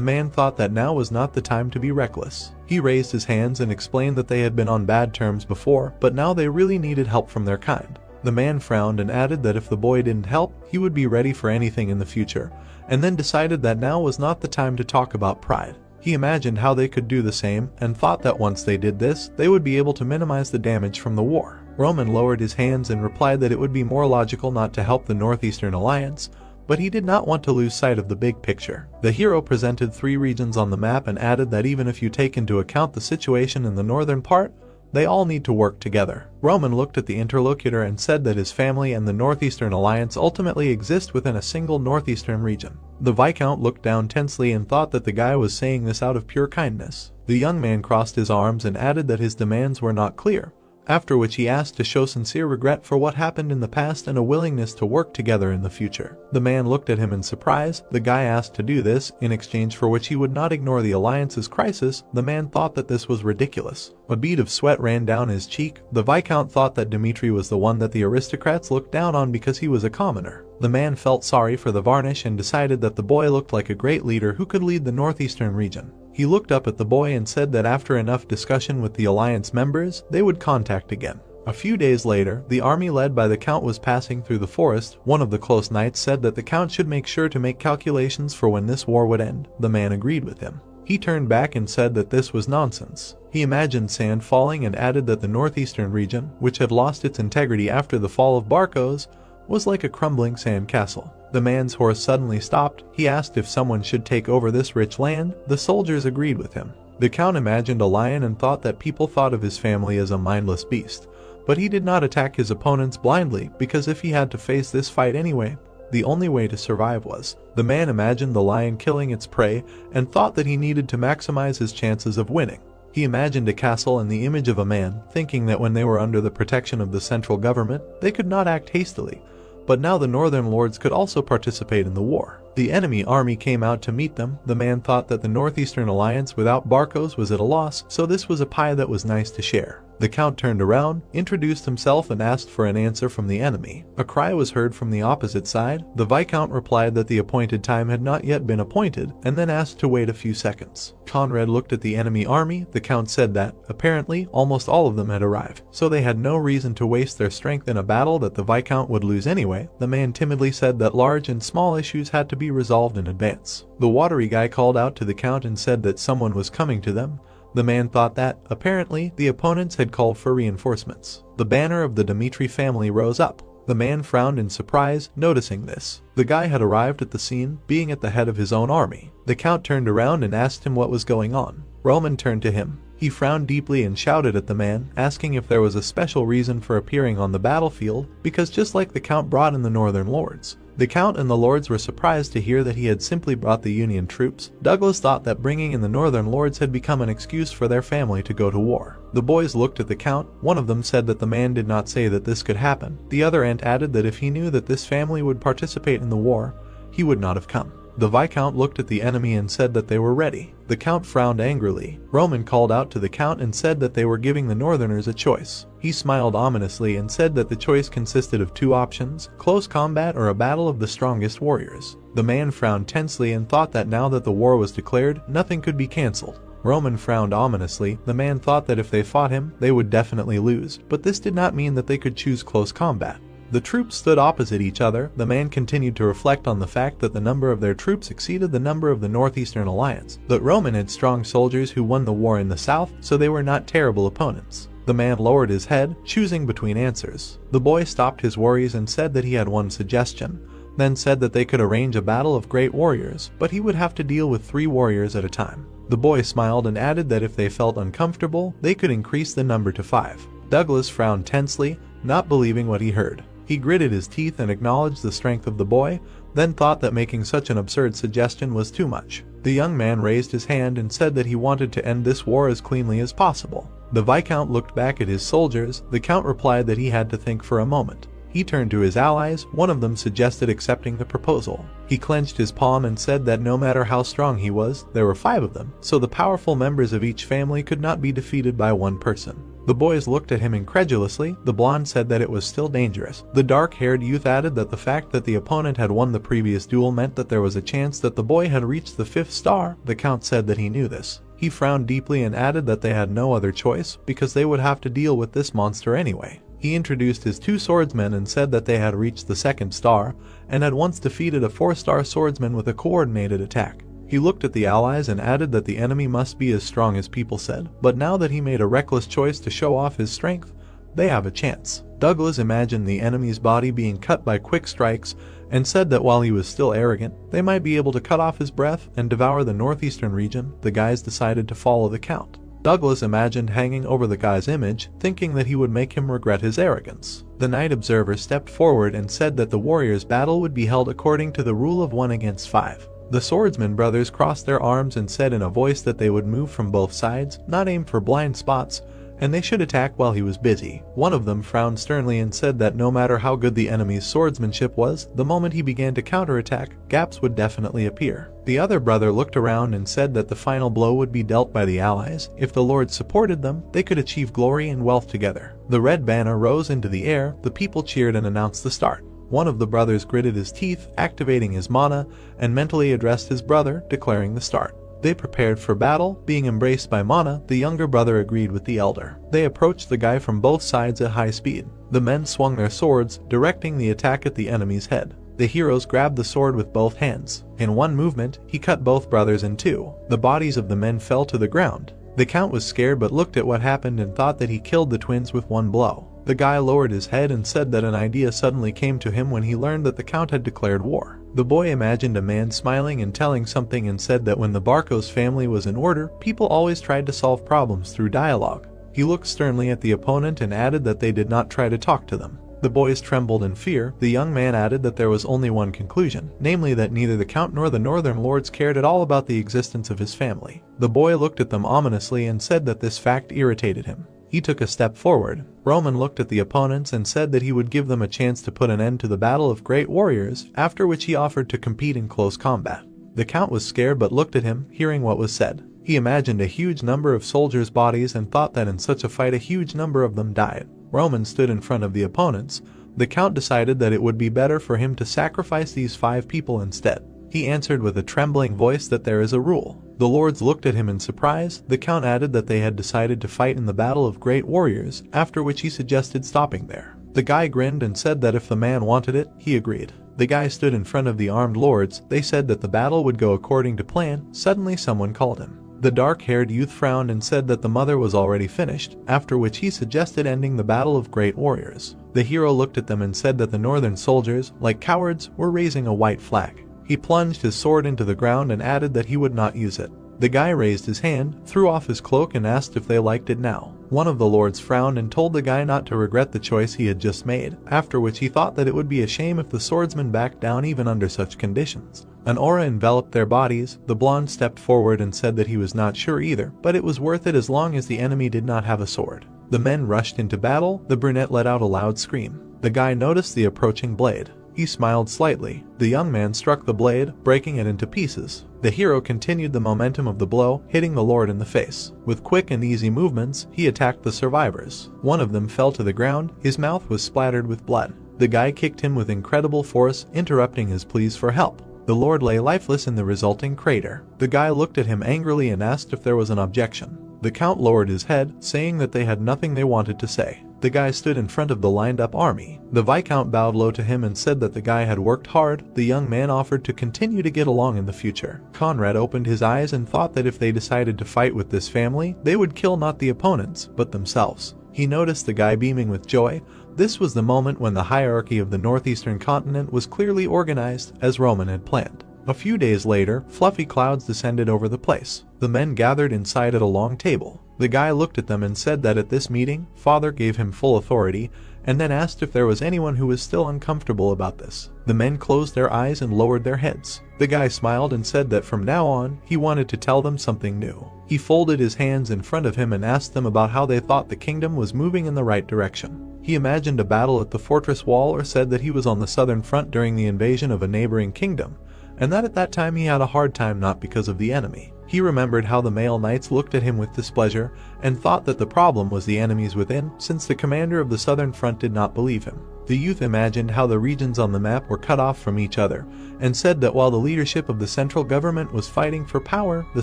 man thought that now was not the time to be reckless. He raised his hands and explained that they had been on bad terms before, but now they really needed help from their kind. The man frowned and added that if the boy didn't help, he would be ready for anything in the future, and then decided that now was not the time to talk about pride. He imagined how they could do the same, and thought that once they did this, they would be able to minimize the damage from the war. Roman lowered his hands and replied that it would be more logical not to help the Northeastern Alliance, but he did not want to lose sight of the big picture. The hero presented 3 regions on the map and added that even if you take into account the situation in the northern part, they all need to work together. Roman looked at the interlocutor and said that his family and the Northeastern Alliance ultimately exist within a single Northeastern region. The Viscount looked down tensely and thought that the guy was saying this out of pure kindness. The young man crossed his arms and added that his demands were not clear, after which he asked to show sincere regret for what happened in the past and a willingness to work together in the future. The man looked at him in surprise. The guy asked to do this, in exchange for which he would not ignore the Alliance's crisis. The man thought that this was ridiculous. A bead of sweat ran down his cheek. The Viscount thought that Dmitri was the one that the aristocrats looked down on because he was a commoner. The man felt sorry for the varnish and decided that the boy looked like a great leader who could lead the Northeastern region. He looked up at the boy and said that after enough discussion with the Alliance members, they would contact again. A few days later, the army led by the Count was passing through the forest. One of the close knights said that the Count should make sure to make calculations for when this war would end. The man agreed with him. He turned back and said that this was nonsense. He imagined sand falling and added that the Northeastern region, which had lost its integrity after the fall of Barcos, was like a crumbling sand castle. The man's horse suddenly stopped. He asked if someone should take over this rich land. The soldiers agreed with him. The Count imagined a lion and thought that people thought of his family as a mindless beast, but he did not attack his opponents blindly, because if he had to face this fight anyway, the only way to survive was. The man imagined the lion killing its prey and thought that he needed to maximize his chances of winning. He imagined a castle in the image of a man, thinking that when they were under the protection of the central government, they could not act hastily. But now the northern lords could also participate in the war. The enemy army came out to meet them. The man thought that the Northeastern Alliance without Barcos was at a loss, so this was a pie that was nice to share. The Count turned around, introduced himself and asked for an answer from the enemy. A cry was heard from the opposite side. The Viscount replied that the appointed time had not yet been appointed, and then asked to wait a few seconds. Conrad looked at the enemy army. The Count said that, apparently, almost all of them had arrived, so they had no reason to waste their strength in a battle that the Viscount would lose anyway. The man timidly said that large and small issues had to be resolved in advance. The watery guy called out to the Count and said that someone was coming to them. The man thought that, apparently, the opponents had called for reinforcements. The banner of the Dmitri family rose up. The man frowned in surprise, noticing this. The guy had arrived at the scene, being at the head of his own army. The Count turned around and asked him what was going on. Roman turned to him. He frowned deeply and shouted at the man, asking if there was a special reason for appearing on the battlefield, because just like the Count brought in the northern lords, the Count and the lords were surprised to hear that he had simply brought the Union troops. Douglas thought that bringing in the northern lords had become an excuse for their family to go to war. The boys looked at the Count. One of them said that the man did not say that this could happen. The other aunt added that if he knew that this family would participate in the war, he would not have come. The Viscount looked at the enemy and said that they were ready. The Count frowned angrily. Roman called out to the Count and said that they were giving the northerners a choice. He smiled ominously and said that the choice consisted of 2 options, close combat or a battle of the strongest warriors. The man frowned tensely and thought that now that the war was declared, nothing could be cancelled. Roman frowned ominously. The man thought that if they fought him, they would definitely lose, but this did not mean that they could choose close combat. The troops stood opposite each other. The man continued to reflect on the fact that the number of their troops exceeded the number of the Northeastern Alliance, but Roman had strong soldiers who won the war in the south, so they were not terrible opponents. The man lowered his head, choosing between answers. The boy stopped his worries and said that he had one suggestion, then said that they could arrange a battle of great warriors, but he would have to deal with 3 warriors at a time. The boy smiled and added that if they felt uncomfortable, they could increase the number to 5. Douglas frowned tensely, not believing what he heard. He gritted his teeth and acknowledged the strength of the boy, then thought that making such an absurd suggestion was too much. The young man raised his hand and said that he wanted to end this war as cleanly as possible. The Viscount looked back at his soldiers. The Count replied that he had to think for a moment. He turned to his allies. One of them suggested accepting the proposal. He clenched his palm and said that no matter how strong he was, there were 5 of them, so the powerful members of each family could not be defeated by one person. The boys looked at him incredulously. The blonde said that it was still dangerous. The dark-haired youth added that the fact that the opponent had won the previous duel meant that there was a chance that the boy had reached the 5th star. The count said that he knew this. He frowned deeply and added that they had no other choice because they would have to deal with this monster anyway. He introduced his 2 swordsmen and said that they had reached the 2nd star and had once defeated a 4-star swordsman with a coordinated attack. He looked at the allies and added that the enemy must be as strong as people said, but now that he made a reckless choice to show off his strength, they have a chance. Douglas imagined the enemy's body being cut by quick strikes and said that while he was still arrogant, they might be able to cut off his breath and devour the northeastern region. The guys decided to follow the count. Douglas imagined hanging over the guy's image, thinking that he would make him regret his arrogance. The night observer stepped forward and said that the warriors' battle would be held according to the rule of 1 against 5. The swordsman brothers crossed their arms and said in a voice that they would move from both sides, not aim for blind spots, and they should attack while he was busy. One of them frowned sternly and said that no matter how good the enemy's swordsmanship was, the moment he began to counterattack, gaps would definitely appear. The other brother looked around and said that the final blow would be dealt by the allies. If the Lord supported them, they could achieve glory and wealth together. The red banner rose into the air, the people cheered and announced the start. One of the brothers gritted his teeth, activating his mana, and mentally addressed his brother, declaring the start. They prepared for battle. Being embraced by mana, the younger brother agreed with the elder. They approached the guy from both sides at high speed. The men swung their swords, directing the attack at the enemy's head. The heroes grabbed the sword with both hands. In one movement, he cut both brothers in 2. The bodies of the men fell to the ground. The count was scared but looked at what happened and thought that he killed the twins with one blow. The guy lowered his head and said that an idea suddenly came to him when he learned that the count had declared war. The boy imagined a man smiling and telling something and said that when the Barcos family was in order, people always tried to solve problems through dialogue. He looked sternly at the opponent and added that they did not try to talk to them. The boys trembled in fear. The young man added that there was only one conclusion, namely that neither the count nor the northern lords cared at all about the existence of his family. The boy looked at them ominously and said that this fact irritated him. He took a step forward. Roman looked at the opponents and said that he would give them a chance to put an end to the battle of great warriors, after which he offered to compete in close combat. The count was scared but looked at him, hearing what was said. He imagined a huge number of soldiers' bodies and thought that in such a fight a huge number of them died. Roman stood in front of the opponents. The count decided that it would be better for him to sacrifice these 5 people instead. He answered with a trembling voice that there is a rule. The lords looked at him in surprise. The count added that they had decided to fight in the battle of great warriors, after which he suggested stopping there. The guy grinned and said that if the man wanted it, he agreed. The guy stood in front of the armed lords. They said that the battle would go according to plan. Suddenly someone called him. The dark-haired youth frowned and said that the mother was already finished, after which he suggested ending the battle of great warriors. The hero looked at them and said that the northern soldiers, like cowards, were raising a white flag. He plunged his sword into the ground and added that he would not use it. The guy raised his hand, threw off his cloak and asked if they liked it now. One of the lords frowned and told the guy not to regret the choice he had just made, after which he thought that it would be a shame if the swordsman backed down even under such conditions. An aura enveloped their bodies. The blonde stepped forward and said that he was not sure either, but it was worth it as long as the enemy did not have a sword. The men rushed into battle. The brunette let out a loud scream. The guy noticed the approaching blade. He smiled slightly. The young man struck the blade, breaking it into pieces. The hero continued the momentum of the blow, hitting the lord in the face. With quick and easy movements, he attacked the survivors. One of them fell to the ground. His mouth was splattered with blood. The guy kicked him with incredible force, interrupting his pleas for help. The lord lay lifeless in the resulting crater. The guy looked at him angrily and asked if there was an objection. The count lowered his head, saying that they had nothing they wanted to say. The guy stood in front of the lined-up army. The viscount bowed low to him and said that the guy had worked hard. The young man offered to continue to get along in the future. Conrad opened his eyes and thought that if they decided to fight with this family, they would kill not the opponents, but themselves. He noticed the guy beaming with joy. This was the moment when the hierarchy of the northeastern continent was clearly organized, as Roman had planned. A few days later, fluffy clouds descended over the place. The men gathered inside at a long table. The guy looked at them and said that at this meeting, Father gave him full authority, and then asked if there was anyone who was still uncomfortable about this. The men closed their eyes and lowered their heads. The guy smiled and said that from now on, he wanted to tell them something new. He folded his hands in front of him and asked them about how they thought the kingdom was moving in the right direction. He imagined a battle at the fortress wall or said that he was on the southern front during the invasion of a neighboring kingdom, and that at that time he had a hard time not because of the enemy. He remembered how the male knights looked at him with displeasure and thought that the problem was the enemies within, since the commander of the southern front did not believe him. The youth imagined how the regions on the map were cut off from each other and said that while the leadership of the central government was fighting for power, the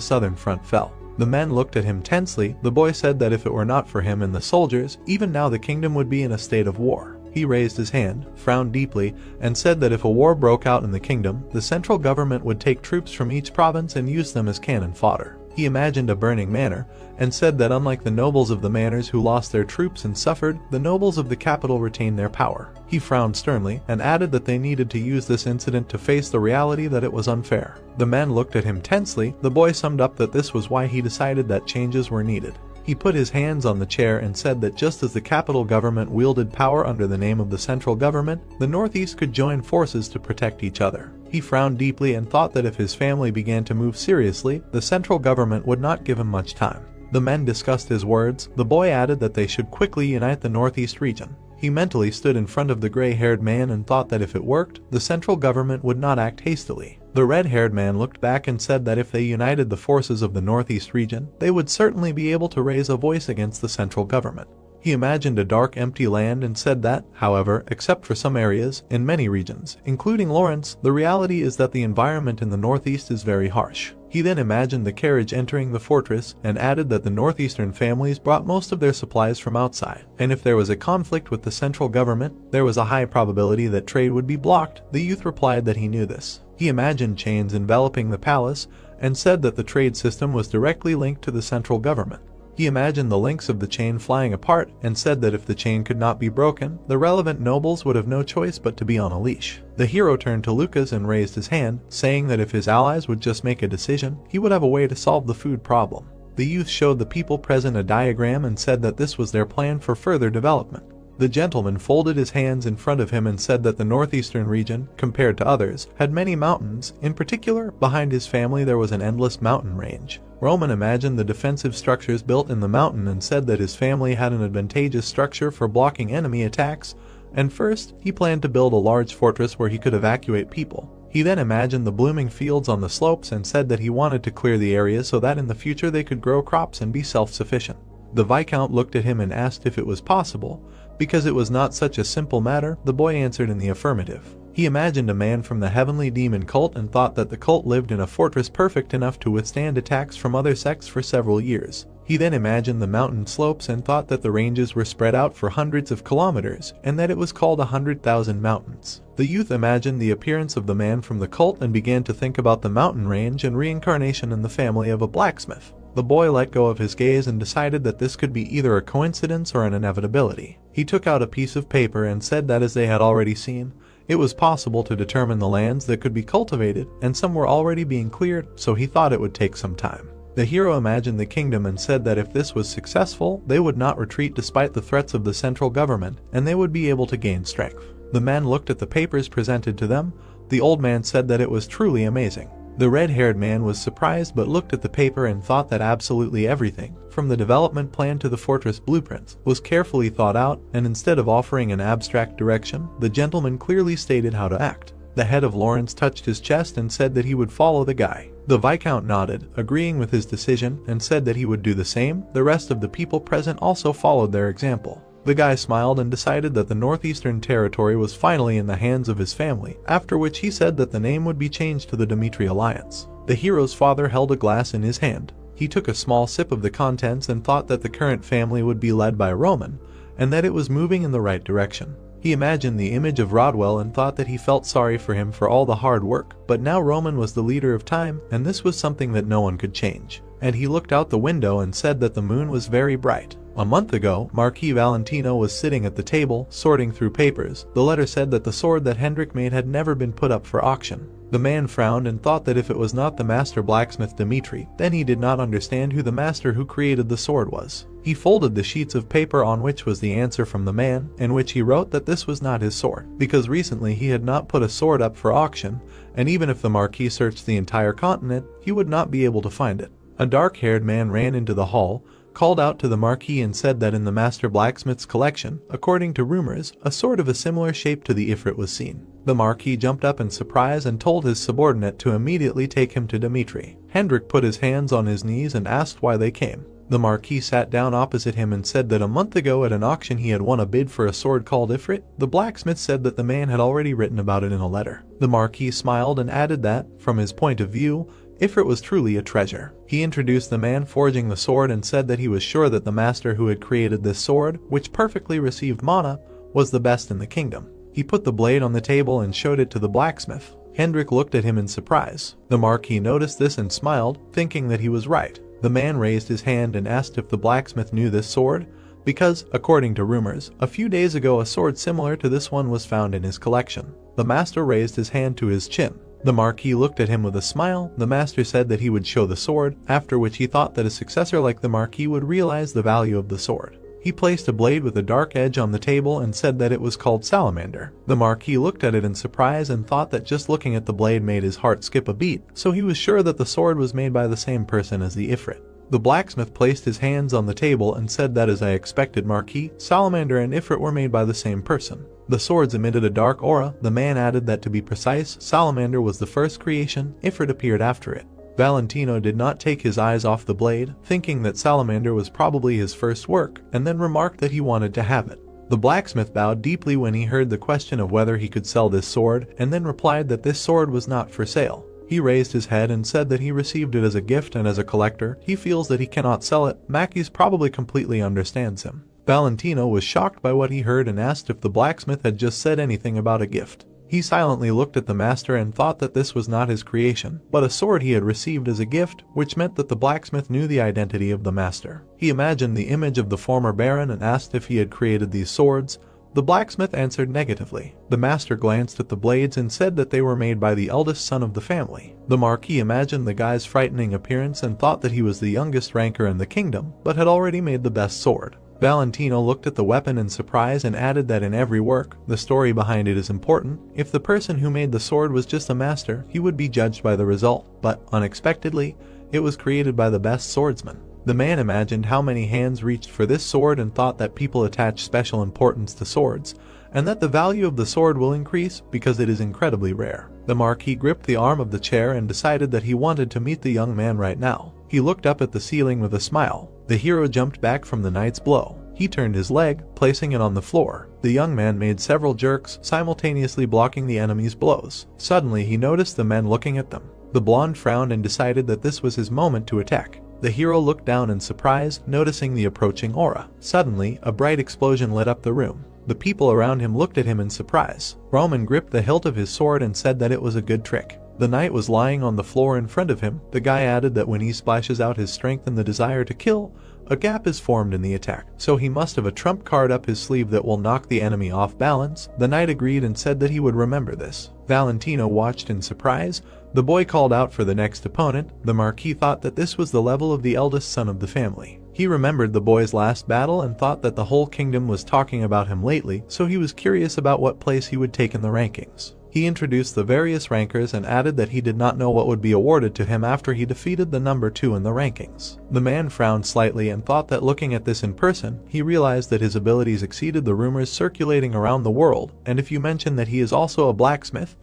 southern front fell. The men looked at him tensely. The boy said that if it were not for him and the soldiers, even now the kingdom would be in a state of war. He raised his hand, frowned deeply, and said that if a war broke out in the kingdom, the central government would take troops from each province and use them as cannon fodder. He imagined a burning manor, and said that unlike the nobles of the manors who lost their troops and suffered, the nobles of the capital retained their power. He frowned sternly, and added that they needed to use this incident to face the reality that it was unfair. The men looked at him tensely. The boy summed up that this was why he decided that changes were needed. He put his hands on the chair and said that just as the capital government wielded power under the name of the central government, the Northeast could join forces to protect each other. He frowned deeply and thought that if his family began to move seriously, the central government would not give him much time. The men discussed his words. The boy added that they should quickly unite the Northeast region. He mentally stood in front of the gray-haired man and thought that if it worked, the central government would not act hastily. The red-haired man looked back and said that if they united the forces of the Northeast region, they would certainly be able to raise a voice against the central government. He imagined a dark, empty land and said that, however, except for some areas, in many regions, including Lawrence, the reality is that the environment in the Northeast is very harsh. He then imagined the carriage entering the fortress and added that the northeastern families brought most of their supplies from outside, and if there was a conflict with the central government, there was a high probability that trade would be blocked. The youth replied that he knew this. He imagined chains enveloping the palace and said that the trade system was directly linked to the central government. He imagined the links of the chain flying apart and said that if the chain could not be broken, the relevant nobles would have no choice but to be on a leash. The hero turned to Lucas and raised his hand, saying that if his allies would just make a decision, he would have a way to solve the food problem. The youth showed the people present a diagram and said that this was their plan for further development. The gentleman folded his hands in front of him and said that the northeastern region, compared to others, had many mountains. In particular, behind his family there was an endless mountain range. Roman imagined the defensive structures built in the mountain and said that his family had an advantageous structure for blocking enemy attacks, and first, he planned to build a large fortress where he could evacuate people. He then imagined the blooming fields on the slopes and said that he wanted to clear the area so that in the future they could grow crops and be self-sufficient. The Viscount looked at him and asked if it was possible. Because it was not such a simple matter, the boy answered in the affirmative. He imagined a man from the heavenly demon cult and thought that the cult lived in a fortress perfect enough to withstand attacks from other sects for several years. He then imagined the mountain slopes and thought that the ranges were spread out for hundreds of kilometers and that it was called 100,000 mountains. The youth imagined the appearance of the man from the cult and began to think about the mountain range and reincarnation in the family of a blacksmith. The boy let go of his gaze and decided that this could be either a coincidence or an inevitability. He took out a piece of paper and said that as they had already seen, it was possible to determine the lands that could be cultivated, and some were already being cleared, so he thought it would take some time. The hero imagined the kingdom and said that if this was successful, they would not retreat despite the threats of the central government, and they would be able to gain strength. The men looked at the papers presented to them. The old man said that it was truly amazing. The red-haired man was surprised but looked at the paper and thought that absolutely everything, from the development plan to the fortress blueprints, was carefully thought out, and instead of offering an abstract direction, the gentleman clearly stated how to act. The head of Lawrence touched his chest and said that he would follow the guy. The Viscount nodded, agreeing with his decision, and said that he would do the same. The rest of the people present also followed their example. The guy smiled and decided that the northeastern territory was finally in the hands of his family, after which he said that the name would be changed to the Dmitri Alliance. The hero's father held a glass in his hand. He took a small sip of the contents and thought that the current family would be led by Roman, and that it was moving in the right direction. He imagined the image of Rodwell and thought that he felt sorry for him for all the hard work, but now Roman was the leader of time, and this was something that no one could change. And he looked out the window and said that the moon was very bright. A month ago, Marquis Valentino was sitting at the table, sorting through papers. The letter said that the sword that Hendrik made had never been put up for auction. The man frowned and thought that if it was not the master blacksmith Dmitri, then he did not understand who the master who created the sword was. He folded the sheets of paper on which was the answer from the man, in which he wrote that this was not his sword, because recently he had not put a sword up for auction, and even if the Marquis searched the entire continent, he would not be able to find it. A dark-haired man ran into the hall, called out to the Marquis and said that in the master blacksmith's collection, according to rumors, a sword of a similar shape to the Ifrit was seen. The Marquis jumped up in surprise and told his subordinate to immediately take him to Dmitri. Hendrik put his hands on his knees and asked why they came. The Marquis sat down opposite him and said that a month ago at an auction he had won a bid for a sword called Ifrit. The blacksmith said that the man had already written about it in a letter. The Marquis smiled and added that, from his point of view, Ifrit was truly a treasure. He introduced the man forging the sword and said that he was sure that the master who had created this sword, which perfectly received mana, was the best in the kingdom. He put the blade on the table and showed it to the blacksmith. Hendrik looked at him in surprise. The Marquis noticed this and smiled, thinking that he was right. The man raised his hand and asked if the blacksmith knew this sword, because, according to rumors, a few days ago a sword similar to this one was found in his collection. The master raised his hand to his chin. The Marquis looked at him with a smile. The master said that he would show the sword, after which he thought that a successor like the Marquis would realize the value of the sword. He placed a blade with a dark edge on the table and said that it was called Salamander. The Marquis looked at it in surprise and thought that just looking at the blade made his heart skip a beat, so he was sure that the sword was made by the same person as the Ifrit. The blacksmith placed his hands on the table and said that, as I expected, Marquis, Salamander and Ifrit were made by the same person. The swords emitted a dark aura. The man added that, to be precise, Salamander was the first creation, Ifrit appeared after it. Valentino did not take his eyes off the blade, thinking that Salamander was probably his first work, and then remarked that he wanted to have it. The blacksmith bowed deeply when he heard the question of whether he could sell this sword, and then replied that this sword was not for sale. He raised his head and said that he received it as a gift, and as a collector, he feels that he cannot sell it. Mackey's probably completely understands him. Valentino was shocked by what he heard and asked if the blacksmith had just said anything about a gift. He silently looked at the master and thought that this was not his creation, but a sword he had received as a gift, which meant that the blacksmith knew the identity of the master. He imagined the image of the former baron and asked if he had created these swords. The blacksmith answered negatively. The master glanced at the blades and said that they were made by the eldest son of the family. The Marquis imagined the guy's frightening appearance and thought that he was the youngest ranker in the kingdom, but had already made the best sword. Valentino looked at the weapon in surprise and added that in every work, the story behind it is important. If the person who made the sword was just a master, he would be judged by the result, but, unexpectedly, it was created by the best swordsman. The man imagined how many hands reached for this sword and thought that people attach special importance to swords, and that the value of the sword will increase because it is incredibly rare. The Marquis gripped the arm of the chair and decided that he wanted to meet the young man right now. He looked up at the ceiling with a smile. The hero jumped back from the knight's blow. He turned his leg, placing it on the floor. The young man made several jerks, simultaneously blocking the enemy's blows. Suddenly he noticed the men looking at them. The blonde frowned and decided that this was his moment to attack. The hero looked down in surprise, noticing the approaching aura. Suddenly, a bright explosion lit up the room. The people around him looked at him in surprise. Roman gripped the hilt of his sword and said that it was a good trick. The knight was lying on the floor in front of him. The guy added that when he splashes out his strength and the desire to kill, a gap is formed in the attack, so he must have a trump card up his sleeve that will knock the enemy off balance. The knight agreed and said that he would remember this. Valentino watched in surprise. The boy called out for the next opponent. The Marquis thought that this was the level of the eldest son of the family. He remembered the boy's last battle and thought that the whole kingdom was talking about him lately, so he was curious about what place he would take in the rankings. He introduced the various rankers and added that he did not know what would be awarded to him after he defeated the number 2 in the rankings. The man frowned slightly and thought that looking at this in person, he realized that his abilities exceeded the rumors circulating around the world, and if you mention that he is also a blacksmith,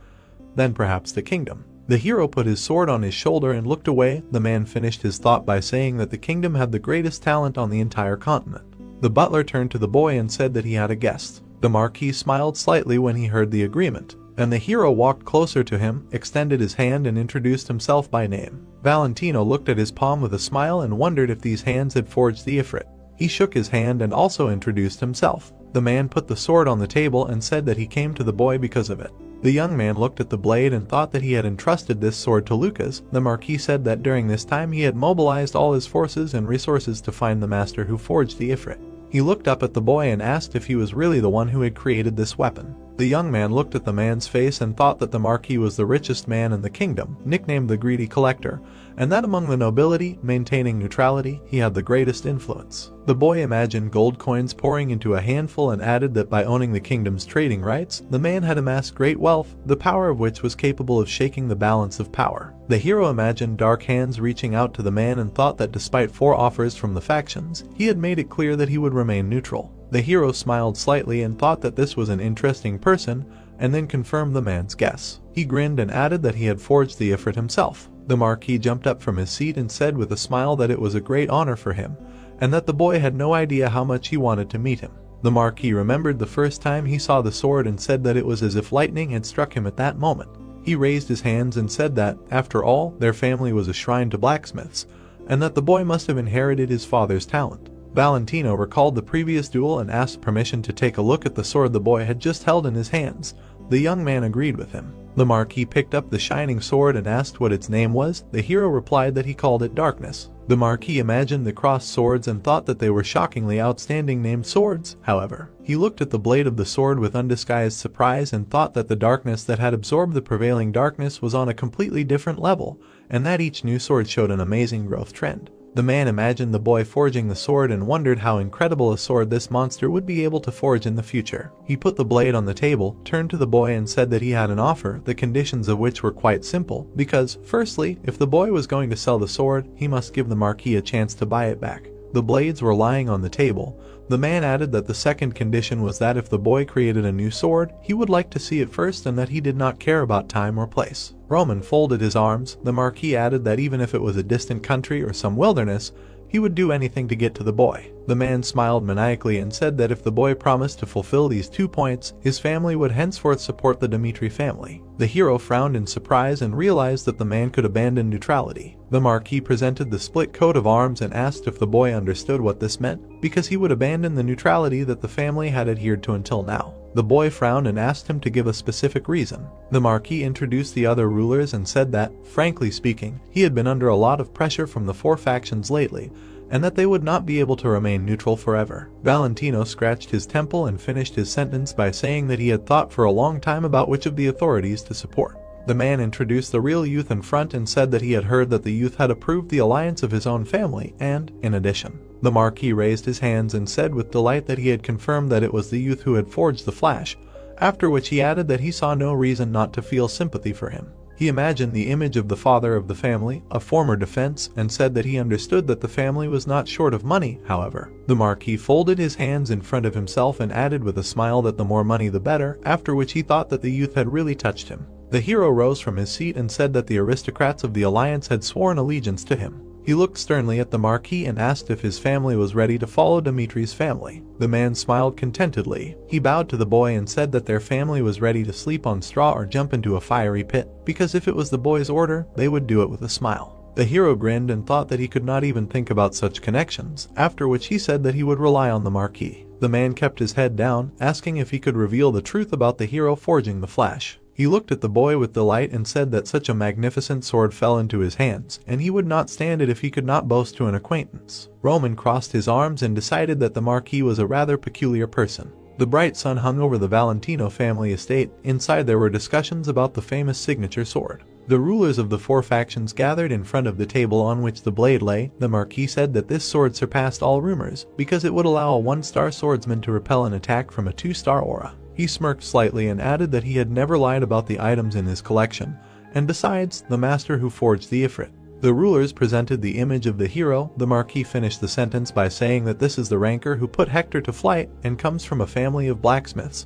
then perhaps the kingdom. The hero put his sword on his shoulder and looked away. The man finished his thought by saying that the kingdom had the greatest talent on the entire continent. The butler turned to the boy and said that he had a guest. The Marquis smiled slightly when he heard the agreement, and the hero walked closer to him, extended his hand and introduced himself by name. Valentino looked at his palm with a smile and wondered if these hands had forged the Ifrit. He shook his hand and also introduced himself. The man put the sword on the table and said that he came to the boy because of it. The young man looked at the blade and thought that he had entrusted this sword to Lucas. The Marquis said that during this time he had mobilized all his forces and resources to find the master who forged the Ifrit. He looked up at the boy and asked if he was really the one who had created this weapon. The young man looked at the man's face and thought that the Marquis was the richest man in the kingdom, nicknamed the Greedy Collector, and that among the nobility, maintaining neutrality, he had the greatest influence. The boy imagined gold coins pouring into a handful and added that by owning the kingdom's trading rights, the man had amassed great wealth, the power of which was capable of shaking the balance of power. The hero imagined dark hands reaching out to the man and thought that despite 4 offers from the factions, he had made it clear that he would remain neutral. The hero smiled slightly and thought that this was an interesting person, and then confirmed the man's guess. He grinned and added that he had forged the Ifrit himself. The Marquis jumped up from his seat and said with a smile that it was a great honor for him, and that the boy had no idea how much he wanted to meet him. The Marquis remembered the first time he saw the sword and said that it was as if lightning had struck him at that moment. He raised his hands and said that, after all, their family was a shrine to blacksmiths, and that the boy must have inherited his father's talent. Valentino recalled the previous duel and asked permission to take a look at the sword the boy had just held in his hands. The young man agreed with him. The Marquis picked up the shining sword and asked what its name was. The hero replied that he called it Darkness. The Marquis imagined the crossed swords and thought that they were shockingly outstanding named swords. However, he looked at the blade of the sword with undisguised surprise and thought that the darkness that had absorbed the prevailing darkness was on a completely different level, and that each new sword showed an amazing growth trend. The man imagined the boy forging the sword and wondered how incredible a sword this monster would be able to forge in the future. He put the blade on the table, turned to the boy and said that he had an offer, the conditions of which were quite simple, because, firstly, if the boy was going to sell the sword, he must give the Marquis a chance to buy it back. The blades were lying on the table. The man added that the second condition was that if the boy created a new sword, he would like to see it first and that he did not care about time or place. Roman folded his arms. The Marquis added that even if it was a distant country or some wilderness, he would do anything to get to the boy. The man smiled maniacally and said that if the boy promised to fulfill these 2 points, his family would henceforth support the Dmitri family. The hero frowned in surprise and realized that the man could abandon neutrality. The Marquis presented the split coat of arms and asked if the boy understood what this meant, because he would abandon the neutrality that the family had adhered to until now. The boy frowned and asked him to give a specific reason. The Marquis introduced the other rulers and said that, frankly speaking, he had been under a lot of pressure from the 4 factions lately, and that they would not be able to remain neutral forever. Valentino scratched his temple and finished his sentence by saying that he had thought for a long time about which of the authorities to support. The man introduced the real youth in front and said that he had heard that the youth had approved the alliance of his own family and, in addition, the Marquis raised his hands and said with delight that he had confirmed that it was the youth who had forged the flash, after which he added that he saw no reason not to feel sympathy for him. He imagined the image of the father of the family, a former defense, and said that he understood that the family was not short of money. However, the Marquis folded his hands in front of himself and added with a smile that the more money the better, after which he thought that the youth had really touched him. The hero rose from his seat and said that the aristocrats of the alliance had sworn allegiance to him. He looked sternly at the Marquis and asked if his family was ready to follow Dimitri's family. The man smiled contentedly. He bowed to the boy and said that their family was ready to sleep on straw or jump into a fiery pit, because if it was the boy's order, they would do it with a smile. The hero grinned and thought that he could not even think about such connections, after which he said that he would rely on the Marquis. The man kept his head down, asking if he could reveal the truth about the hero forging the flash. He looked at the boy with delight and said that such a magnificent sword fell into his hands, and he would not stand it if he could not boast to an acquaintance. Roman crossed his arms and decided that the Marquis was a rather peculiar person. The bright sun hung over the Valentino family estate. Inside there were discussions about the famous signature sword. The rulers of the 4 factions gathered in front of the table on which the blade lay. The Marquis said that this sword surpassed all rumors, because it would allow a 1-star swordsman to repel an attack from a 2-star aura. He smirked slightly and added that he had never lied about the items in his collection, and besides, the master who forged the Ifrit. The rulers presented the image of the hero. The Marquis finished the sentence by saying that this is the ranker who put Hector to flight and comes from a family of blacksmiths.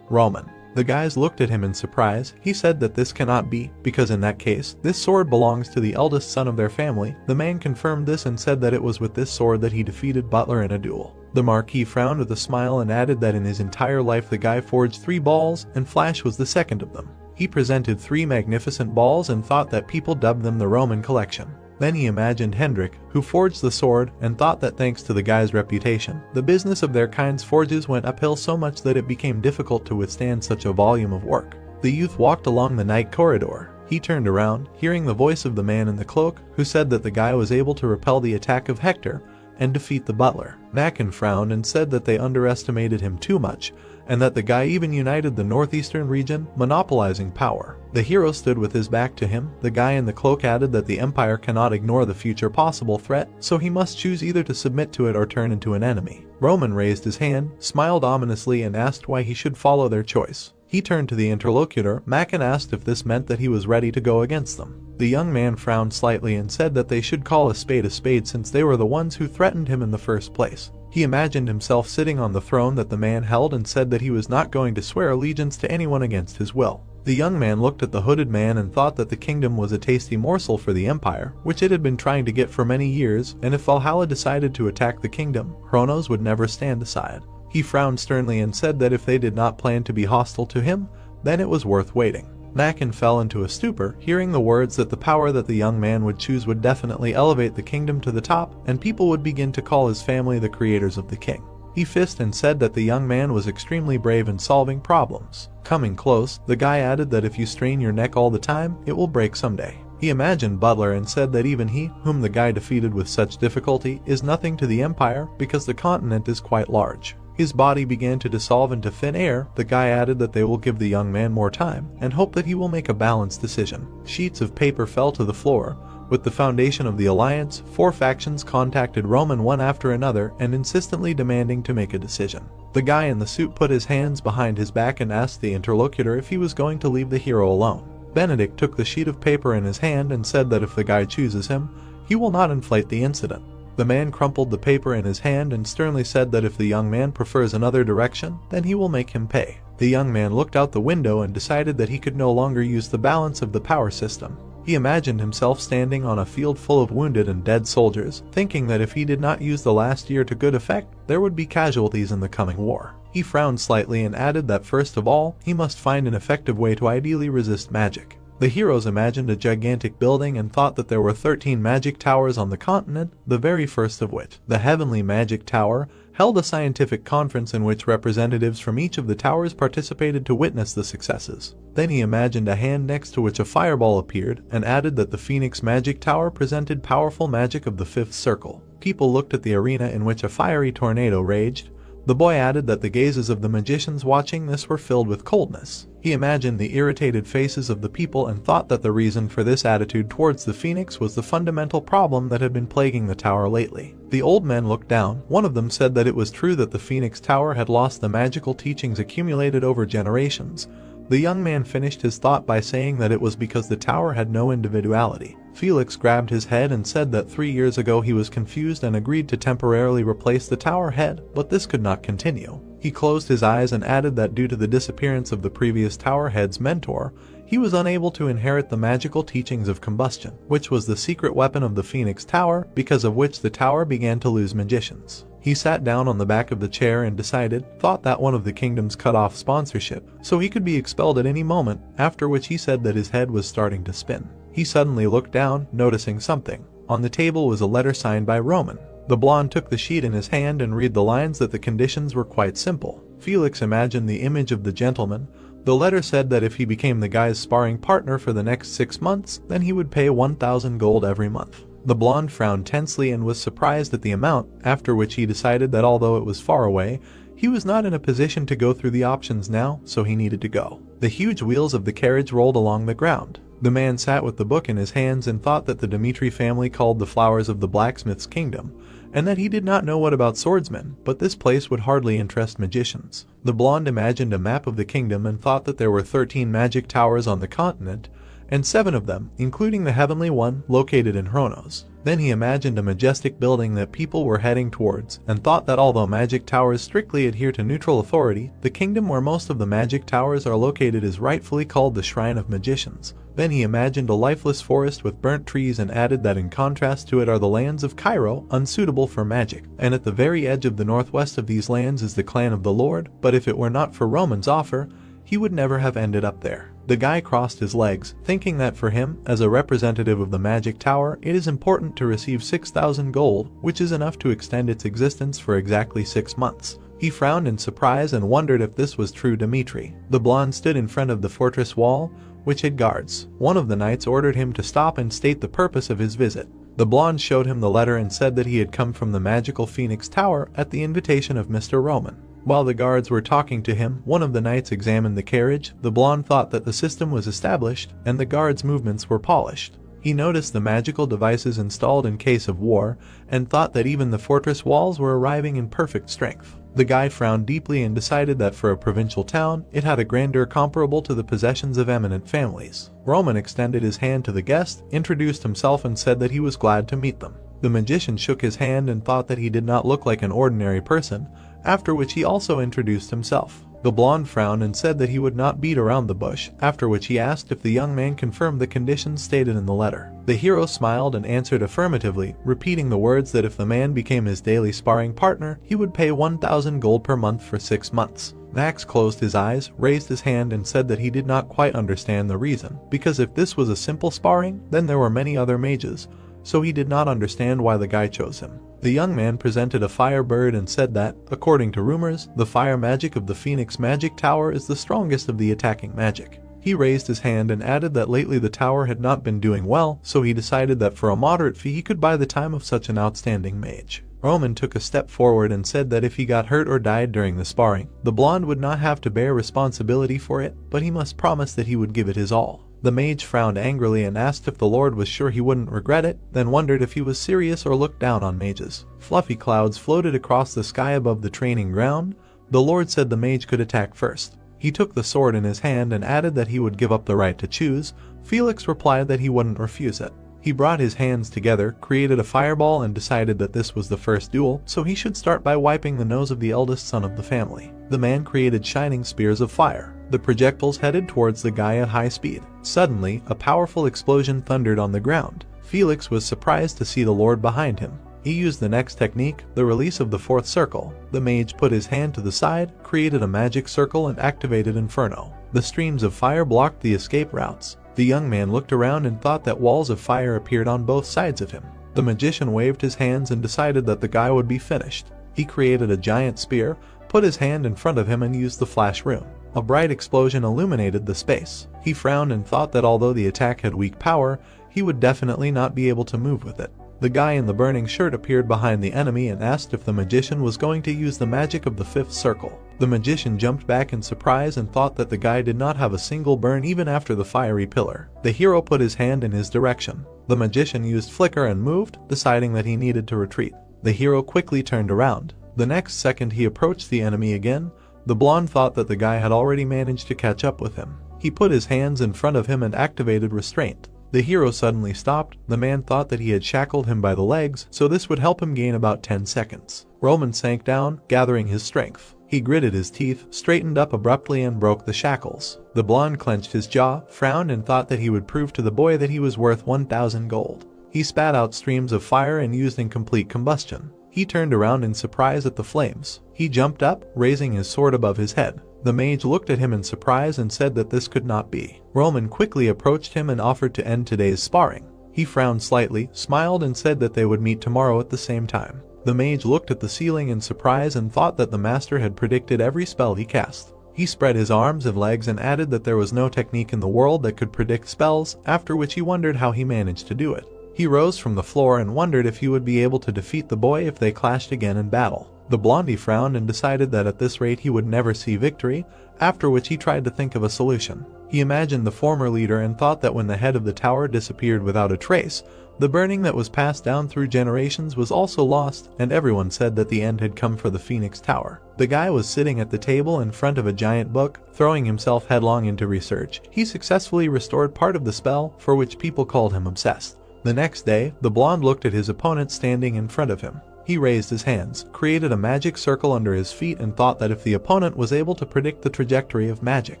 Roman. The guys looked at him in surprise. He said that this cannot be, because in that case, this sword belongs to the eldest son of their family. The man confirmed this and said that it was with this sword that he defeated Butler in a duel. The Marquis frowned with a smile and added that in his entire life the guy forged 3 balls, and Flash was the second of them. He presented 3 magnificent balls and thought that people dubbed them the Roman collection. Then he imagined Hendrik, who forged the sword, and thought that thanks to the guy's reputation, the business of their kind's forges went uphill so much that it became difficult to withstand such a volume of work. The youth walked along the night corridor. He turned around, hearing the voice of the man in the cloak, who said that the guy was able to repel the attack of Hector and defeat the butler. Nakin frowned and said that they underestimated him too much, and that the guy even united the northeastern region, monopolizing power. The hero stood with his back to him. The guy in the cloak added that the Empire cannot ignore the future possible threat, so he must choose either to submit to it or turn into an enemy. Roman raised his hand, smiled ominously, and asked why he should follow their choice. He turned to the interlocutor, Mac, and asked if this meant that he was ready to go against them. The young man frowned slightly and said that they should call a spade since they were the ones who threatened him in the first place. He imagined himself sitting on the throne that the man held and said that he was not going to swear allegiance to anyone against his will. The young man looked at the hooded man and thought that the kingdom was a tasty morsel for the empire, which it had been trying to get for many years, and if Valhalla decided to attack the kingdom, Chronos would never stand aside. He frowned sternly and said that if they did not plan to be hostile to him, then it was worth waiting. Macken fell into a stupor, hearing the words that the power that the young man would choose would definitely elevate the kingdom to the top, and people would begin to call his family the creators of the king. He fist and said that the young man was extremely brave in solving problems. Coming close, the guy added that if you strain your neck all the time, it will break someday. He imagined Butler and said that even he, whom the guy defeated with such difficulty, is nothing to the empire because the continent is quite large. His body began to dissolve into thin air. The guy added that they will give the young man more time and hope that he will make a balanced decision. Sheets of paper fell to the floor. With the foundation of the alliance, 4 factions contacted Roman one after another and insistently demanding to make a decision. The guy in the suit put his hands behind his back and asked the interlocutor if he was going to leave the hero alone. Benedict took the sheet of paper in his hand and said that if the guy chooses him, he will not inflate the incident. The man crumpled the paper in his hand and sternly said that if the young man prefers another direction, then he will make him pay. The young man looked out the window and decided that he could no longer use the balance of the power system. He imagined himself standing on a field full of wounded and dead soldiers, thinking that if he did not use the last year to good effect, there would be casualties in the coming war. He frowned slightly and added that first of all, he must find an effective way to ideally resist magic. The heroes imagined a gigantic building and thought that there were 13 magic towers on the continent, the very first of which, the Heavenly Magic Tower, held a scientific conference in which representatives from each of the towers participated to witness the successes. Then he imagined a hand next to which a fireball appeared and added that the Phoenix Magic Tower presented powerful magic of the 5th circle. People looked at the arena in which a fiery tornado raged. The boy added that the gazes of the magicians watching this were filled with coldness. He imagined the irritated faces of the people and thought that the reason for this attitude towards the phoenix was the fundamental problem that had been plaguing the tower lately. The old men looked down. One of them said that it was true that the Phoenix Tower had lost the magical teachings accumulated over generations. The young man finished his thought by saying that it was because the tower had no individuality. Felix grabbed his head and said that 3 years ago he was confused and agreed to temporarily replace the tower head, but this could not continue. He closed his eyes and added that due to the disappearance of the previous tower head's mentor, he was unable to inherit the magical teachings of combustion, which was the secret weapon of the Phoenix Tower, because of which the tower began to lose magicians. He sat down on the back of the chair and thought that one of the kingdoms cut off sponsorship, so he could be expelled at any moment, after which he said that his head was starting to spin. He suddenly looked down, noticing something. On the table was a letter signed by Roman. The blonde took the sheet in his hand and read the lines that the conditions were quite simple. Felix imagined the image of the gentleman. The letter said that if he became the guy's sparring partner for the next 6 months, then he would pay 1,000 gold every month. The blonde frowned tensely and was surprised at the amount, after which he decided that although it was far away, he was not in a position to go through the options now, so he needed to go. The huge wheels of the carriage rolled along the ground. The man sat with the book in his hands and thought that the Dmitri family called the flowers of the blacksmith's kingdom, and that he did not know what about swordsmen, but this place would hardly interest magicians. The blonde imagined a map of the kingdom and thought that there were 13 magic towers on the continent, and 7 of them, including the heavenly one, located in Chronos. Then he imagined a majestic building that people were heading towards, and thought that although magic towers strictly adhere to neutral authority, the kingdom where most of the magic towers are located is rightfully called the Shrine of Magicians. Then he imagined a lifeless forest with burnt trees and added that in contrast to it are the lands of Cairo, unsuitable for magic, and at the very edge of the northwest of these lands is the clan of the Lord, but if it were not for Roman's offer, he would never have ended up there. The guy crossed his legs, thinking that for him, as a representative of the magic tower, it is important to receive 6,000 gold, which is enough to extend its existence for exactly 6 months. He frowned in surprise and wondered if this was true Dmitri. The blonde stood in front of the fortress wall, which had guards. One of the knights ordered him to stop and state the purpose of his visit. The blonde showed him the letter and said that he had come from the magical Phoenix Tower at the invitation of Mr. Roman. While the guards were talking to him, one of the knights examined the carriage. The blonde thought that the system was established and the guards' movements were polished. He noticed the magical devices installed in case of war and thought that even the fortress walls were arriving in perfect strength. The guy frowned deeply and decided that for a provincial town, it had a grandeur comparable to the possessions of eminent families. Roman extended his hand to the guest, introduced himself and said that he was glad to meet them. The magician shook his hand and thought that he did not look like an ordinary person, after which he also introduced himself. The blonde frowned and said that he would not beat around the bush, after which he asked if the young man confirmed the conditions stated in the letter. The hero smiled and answered affirmatively, repeating the words that if the man became his daily sparring partner, he would pay 1,000 gold per month for 6 months. Max closed his eyes, raised his hand and said that he did not quite understand the reason, because if this was a simple sparring, then there were many other mages, so he did not understand why the guy chose him. The young man presented a fire bird and said that, according to rumors, the fire magic of the Phoenix Magic Tower is the strongest of the attacking magic. He raised his hand and added that lately the tower had not been doing well, so he decided that for a moderate fee he could buy the time of such an outstanding mage. Roman took a step forward and said that if he got hurt or died during the sparring, the blonde would not have to bear responsibility for it, but he must promise that he would give it his all. The mage frowned angrily and asked if the lord was sure he wouldn't regret it, then wondered if he was serious or looked down on mages. Fluffy clouds floated across the sky above the training ground. The lord said the mage could attack first. He took the sword in his hand and added that he would give up the right to choose. Felix replied that he wouldn't refuse it. He brought his hands together, created a fireball and decided that this was the first duel, so he should start by wiping the nose of the eldest son of the family. The man created shining spears of fire. The projectiles headed towards the guy at high speed. Suddenly, a powerful explosion thundered on the ground. Felix was surprised to see the lord behind him. He used the next technique, the release of the fourth circle. The mage put his hand to the side, created a magic circle and activated Inferno. The streams of fire blocked the escape routes. The young man looked around and thought that walls of fire appeared on both sides of him. The magician waved his hands and decided that the guy would be finished. He created a giant spear, put his hand in front of him and used the flash rune. A bright explosion illuminated the space. He frowned and thought that although the attack had weak power, he would definitely not be able to move with it. The guy in the burning shirt appeared behind the enemy and asked if the magician was going to use the magic of the fifth circle. The magician jumped back in surprise and thought that the guy did not have a single burn even after the fiery pillar. The hero put his hand in his direction. The magician used flicker and moved, deciding that he needed to retreat. The hero quickly turned around. The next second he approached the enemy again. The blonde thought that the guy had already managed to catch up with him. He put his hands in front of him and activated restraint. The hero suddenly stopped. The man thought that he had shackled him by the legs, so this would help him gain about 10 seconds. Roman sank down, gathering his strength. He gritted his teeth, straightened up abruptly and broke the shackles. The blonde clenched his jaw, frowned and thought that he would prove to the boy that he was worth 1,000 gold. He spat out streams of fire and used incomplete combustion. He turned around in surprise at the flames. He jumped up, raising his sword above his head. The mage looked at him in surprise and said that this could not be. Roman quickly approached him and offered to end today's sparring. He frowned slightly, smiled and said that they would meet tomorrow at the same time. The mage looked at the ceiling in surprise and thought that the master had predicted every spell he cast. He spread his arms and legs and added that there was no technique in the world that could predict spells, after which he wondered how he managed to do it. He rose from the floor and wondered if he would be able to defeat the boy if they clashed again in battle. The blondie frowned and decided that at this rate he would never see victory, after which he tried to think of a solution. He imagined the former leader and thought that when the head of the tower disappeared without a trace, the burning that was passed down through generations was also lost, and everyone said that the end had come for the Phoenix Tower. The guy was sitting at the table in front of a giant book, throwing himself headlong into research. He successfully restored part of the spell, for which people called him obsessed. The next day, the blonde looked at his opponent standing in front of him. He raised his hands, created a magic circle under his feet and thought that if the opponent was able to predict the trajectory of magic,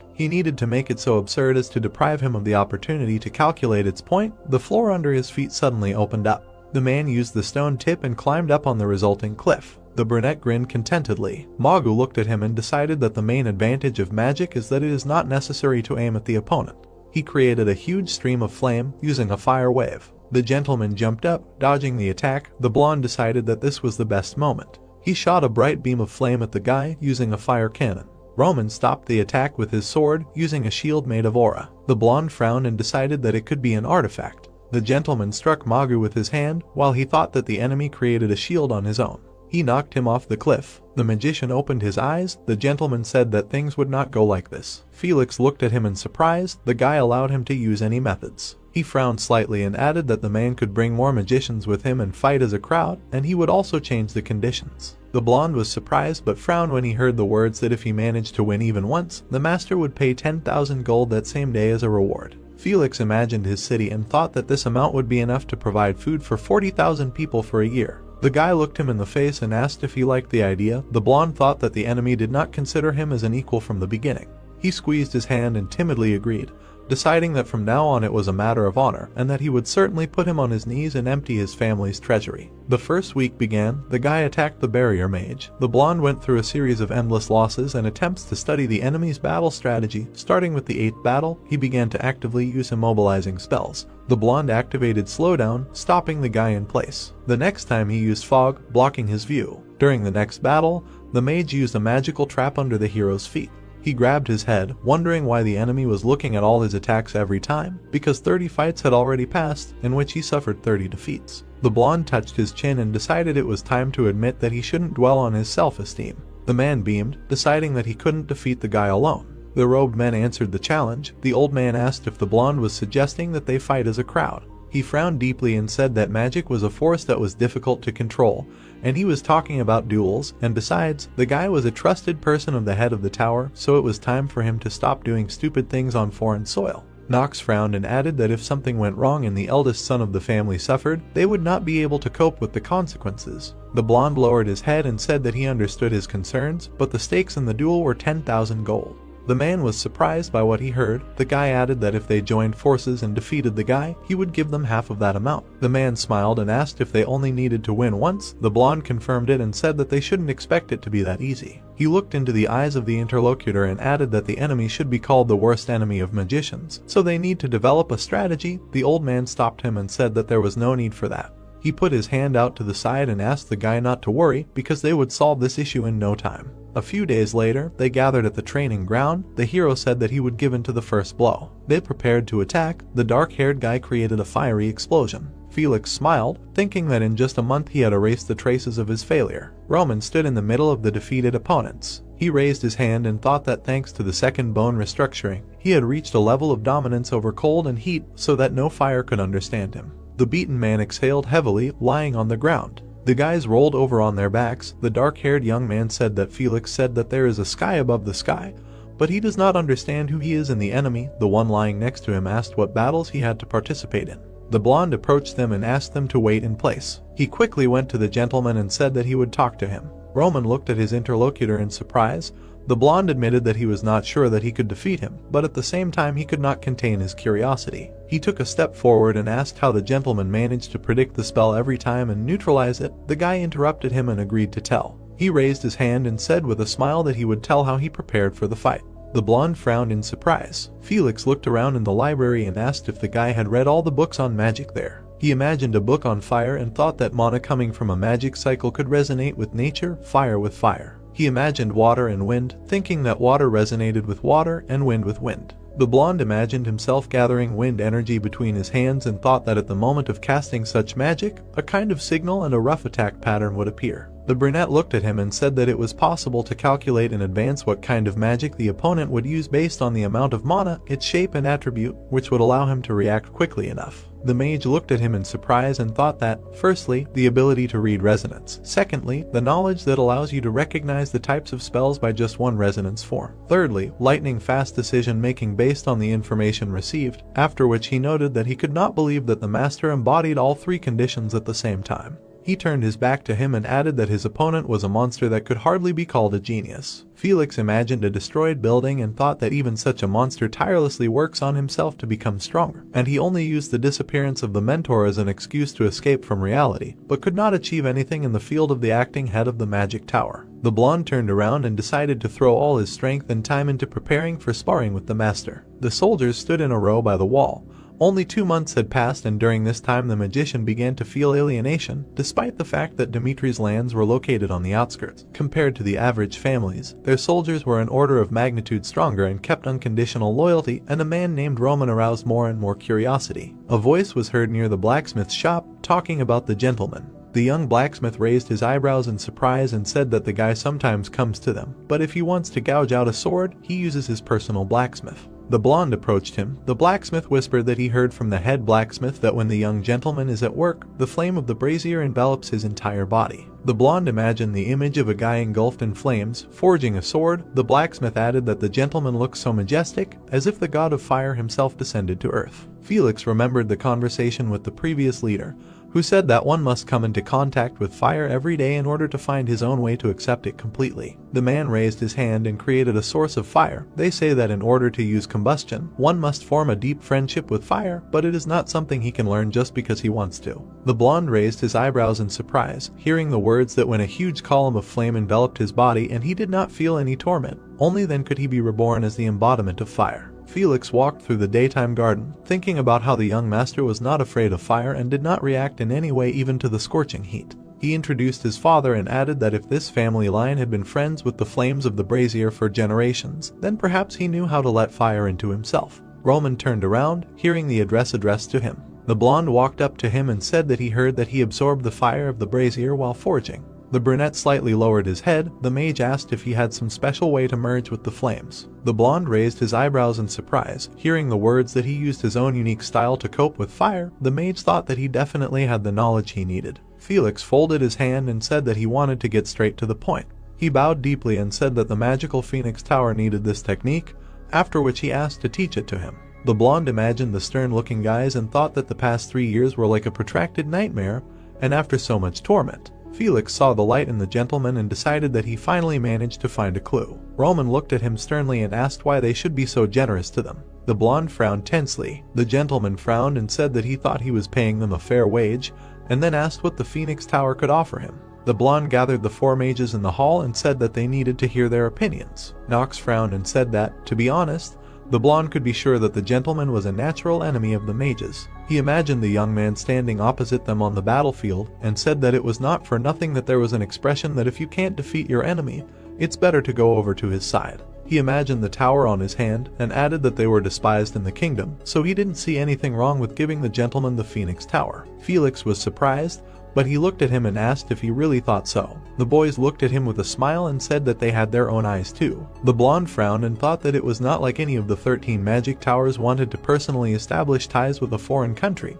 he needed to make it so absurd as to deprive him of the opportunity to calculate its point. The floor under his feet suddenly opened up. The man used the stone tip and climbed up on the resulting cliff. The brunette grinned contentedly. Magu looked at him and decided that the main advantage of magic is that it is not necessary to aim at the opponent. He created a huge stream of flame using a fire wave. The gentleman jumped up, dodging the attack. The blonde decided that this was the best moment. He shot a bright beam of flame at the guy using a fire cannon. Roman stopped the attack with his sword using a shield made of aura. The blonde frowned and decided that it could be an artifact. The gentleman struck Magu with his hand while he thought that the enemy created a shield on his own. He knocked him off the cliff. The magician opened his eyes. The gentleman said that things would not go like this. Felix looked at him in surprise. The guy allowed him to use any methods. He frowned slightly and added that the man could bring more magicians with him and fight as a crowd, and he would also change the conditions. The blonde was surprised but frowned when he heard the words that if he managed to win even once, the master would pay 10,000 gold that same day as a reward. Felix imagined his city and thought that this amount would be enough to provide food for 40,000 people for a year. The guy looked him in the face and asked if he liked the idea. The blonde thought that the enemy did not consider him as an equal from the beginning. He squeezed his hand and timidly agreed, deciding that from now on it was a matter of honor and that he would certainly put him on his knees and empty his family's treasury. The first week began. The guy attacked the barrier mage. The blonde went through a series of endless losses and attempts to study the enemy's battle strategy. Starting with the 8th battle, he began to actively use immobilizing spells. The blonde activated slowdown, stopping the guy in place. The next time he used fog, blocking his view. During the next battle, the mage used a magical trap under the hero's feet. He grabbed his head, wondering why the enemy was looking at all his attacks every time, because 30 fights had already passed, in which he suffered 30 defeats. The blonde touched his chin and decided it was time to admit that he shouldn't dwell on his self-esteem. The man beamed, deciding that he couldn't defeat the guy alone. The robed men answered the challenge. The old man asked if the blonde was suggesting that they fight as a crowd. He frowned deeply and said that magic was a force that was difficult to control, and he was talking about duels, and besides, the guy was a trusted person of the head of the tower, so it was time for him to stop doing stupid things on foreign soil. Knox frowned and added that if something went wrong and the eldest son of the family suffered, they would not be able to cope with the consequences. The blonde lowered his head and said that he understood his concerns, but the stakes in the duel were 10,000 gold. The man was surprised by what he heard. The guy added that if they joined forces and defeated the guy, he would give them half of that amount. The man smiled and asked if they only needed to win once. The blonde confirmed it and said that they shouldn't expect it to be that easy. He looked into the eyes of the interlocutor and added that the enemy should be called the worst enemy of magicians, so they need to develop a strategy. The old man stopped him and said that there was no need for that. He put his hand out to the side and asked the guy not to worry because they would solve this issue in no time. A few days later, they gathered at the training ground. The hero said that he would give in to the first blow. They prepared to attack. The dark-haired guy created a fiery explosion. Felix smiled, thinking that in just a month he had erased the traces of his failure. Roman stood in the middle of the defeated opponents. He raised his hand and thought that thanks to the second bone restructuring, he had reached a level of dominance over cold and heat so that no fire could understand him. The beaten man exhaled heavily, lying on the ground. The guys rolled over on their backs. The dark-haired young man said that Felix said that there is a sky above the sky, but he does not understand who he is in the enemy. The one lying next to him asked what battles he had to participate in. The blonde approached them and asked them to wait in place. He quickly went to the gentleman and said that he would talk to him. Roman looked at his interlocutor in surprise. The blonde admitted that he was not sure that he could defeat him, but at the same time he could not contain his curiosity. He took a step forward and asked how the gentleman managed to predict the spell every time and neutralize it. The guy interrupted him and agreed to tell. He raised his hand and said with a smile that he would tell how he prepared for the fight. The blonde frowned in surprise. Felix looked around in the library and asked if the guy had read all the books on magic there. He imagined a book on fire and thought that mana coming from a magic cycle could resonate with nature, fire with fire. He imagined water and wind, thinking that water resonated with water and wind with wind. The blonde imagined himself gathering wind energy between his hands and thought that at the moment of casting such magic, a kind of signal and a rough attack pattern would appear. The brunette looked at him and said that it was possible to calculate in advance what kind of magic the opponent would use based on the amount of mana, its shape and attribute, which would allow him to react quickly enough. The mage looked at him in surprise and thought that, firstly, the ability to read resonance. Secondly, the knowledge that allows you to recognize the types of spells by just one resonance form. Thirdly, lightning-fast decision-making based on the information received, after which he noted that he could not believe that the master embodied all three conditions at the same time. He turned his back to him and added that his opponent was a monster that could hardly be called a genius. Felix imagined a destroyed building and thought that even such a monster tirelessly works on himself to become stronger, and he only used the disappearance of the mentor as an excuse to escape from reality, but could not achieve anything in the field of the acting head of the magic tower. The blonde turned around and decided to throw all his strength and time into preparing for sparring with the master. The soldiers stood in a row by the wall. Only 2 months had passed, and during this time the magician began to feel alienation, despite the fact that Dimitri's lands were located on the outskirts. Compared to the average families, their soldiers were an order of magnitude stronger and kept unconditional loyalty, and a man named Roman aroused more and more curiosity. A voice was heard near the blacksmith's shop, talking about the gentleman. The young blacksmith raised his eyebrows in surprise and said that the guy sometimes comes to them, but if he wants to gouge out a sword, he uses his personal blacksmith. The blonde approached him. The blacksmith whispered that he heard from the head blacksmith that when the young gentleman is at work, the flame of the brazier envelops his entire body. The blonde imagined the image of a guy engulfed in flames, forging a sword. The blacksmith added that the gentleman looked so majestic, as if the god of fire himself descended to earth. Felix remembered the conversation with the previous leader, who said that one must come into contact with fire every day in order to find his own way to accept it completely. The man raised his hand and created a source of fire. They say that in order to use combustion, one must form a deep friendship with fire, but it is not something he can learn just because he wants to. The blonde raised his eyebrows in surprise, hearing the words that when a huge column of flame enveloped his body and he did not feel any torment, only then could he be reborn as the embodiment of fire. Felix walked through the daytime garden, thinking about how the young master was not afraid of fire and did not react in any way even to the scorching heat. He introduced his father and added that if this family line had been friends with the flames of the brazier for generations, then perhaps he knew how to let fire into himself. Roman turned around, hearing the address addressed to him. The blonde walked up to him and said that he heard that he absorbed the fire of the brazier while forging. The brunette slightly lowered his head. The mage asked if he had some special way to merge with the flames. The blonde raised his eyebrows in surprise, hearing the words that he used his own unique style to cope with fire. The mage thought that he definitely had the knowledge he needed. Felix folded his hand and said that he wanted to get straight to the point. He bowed deeply and said that the magical Phoenix Tower needed this technique, after which he asked to teach it to him. The blonde imagined the stern-looking guys and thought that the past 3 years were like a protracted nightmare, and after so much torment, Felix saw the light in the gentleman and decided that he finally managed to find a clue. Roman looked at him sternly and asked why they should be so generous to them. The blonde frowned tensely. The gentleman frowned and said that he thought he was paying them a fair wage, and then asked what the Phoenix Tower could offer him. The blonde gathered the 4 mages in the hall and said that they needed to hear their opinions. Nox frowned and said that, to be honest, the blonde could be sure that the gentleman was a natural enemy of the mages. He imagined the young man standing opposite them on the battlefield and said that it was not for nothing that there was an expression that if you can't defeat your enemy, it's better to go over to his side. He imagined the tower on his hand and added that they were despised in the kingdom, so he didn't see anything wrong with giving the gentleman the Phoenix Tower. Felix was surprised, but he looked at him and asked if he really thought so. The boys looked at him with a smile and said that they had their own eyes too. The blonde frowned and thought that it was not like any of the 13 magic towers wanted to personally establish ties with a foreign country,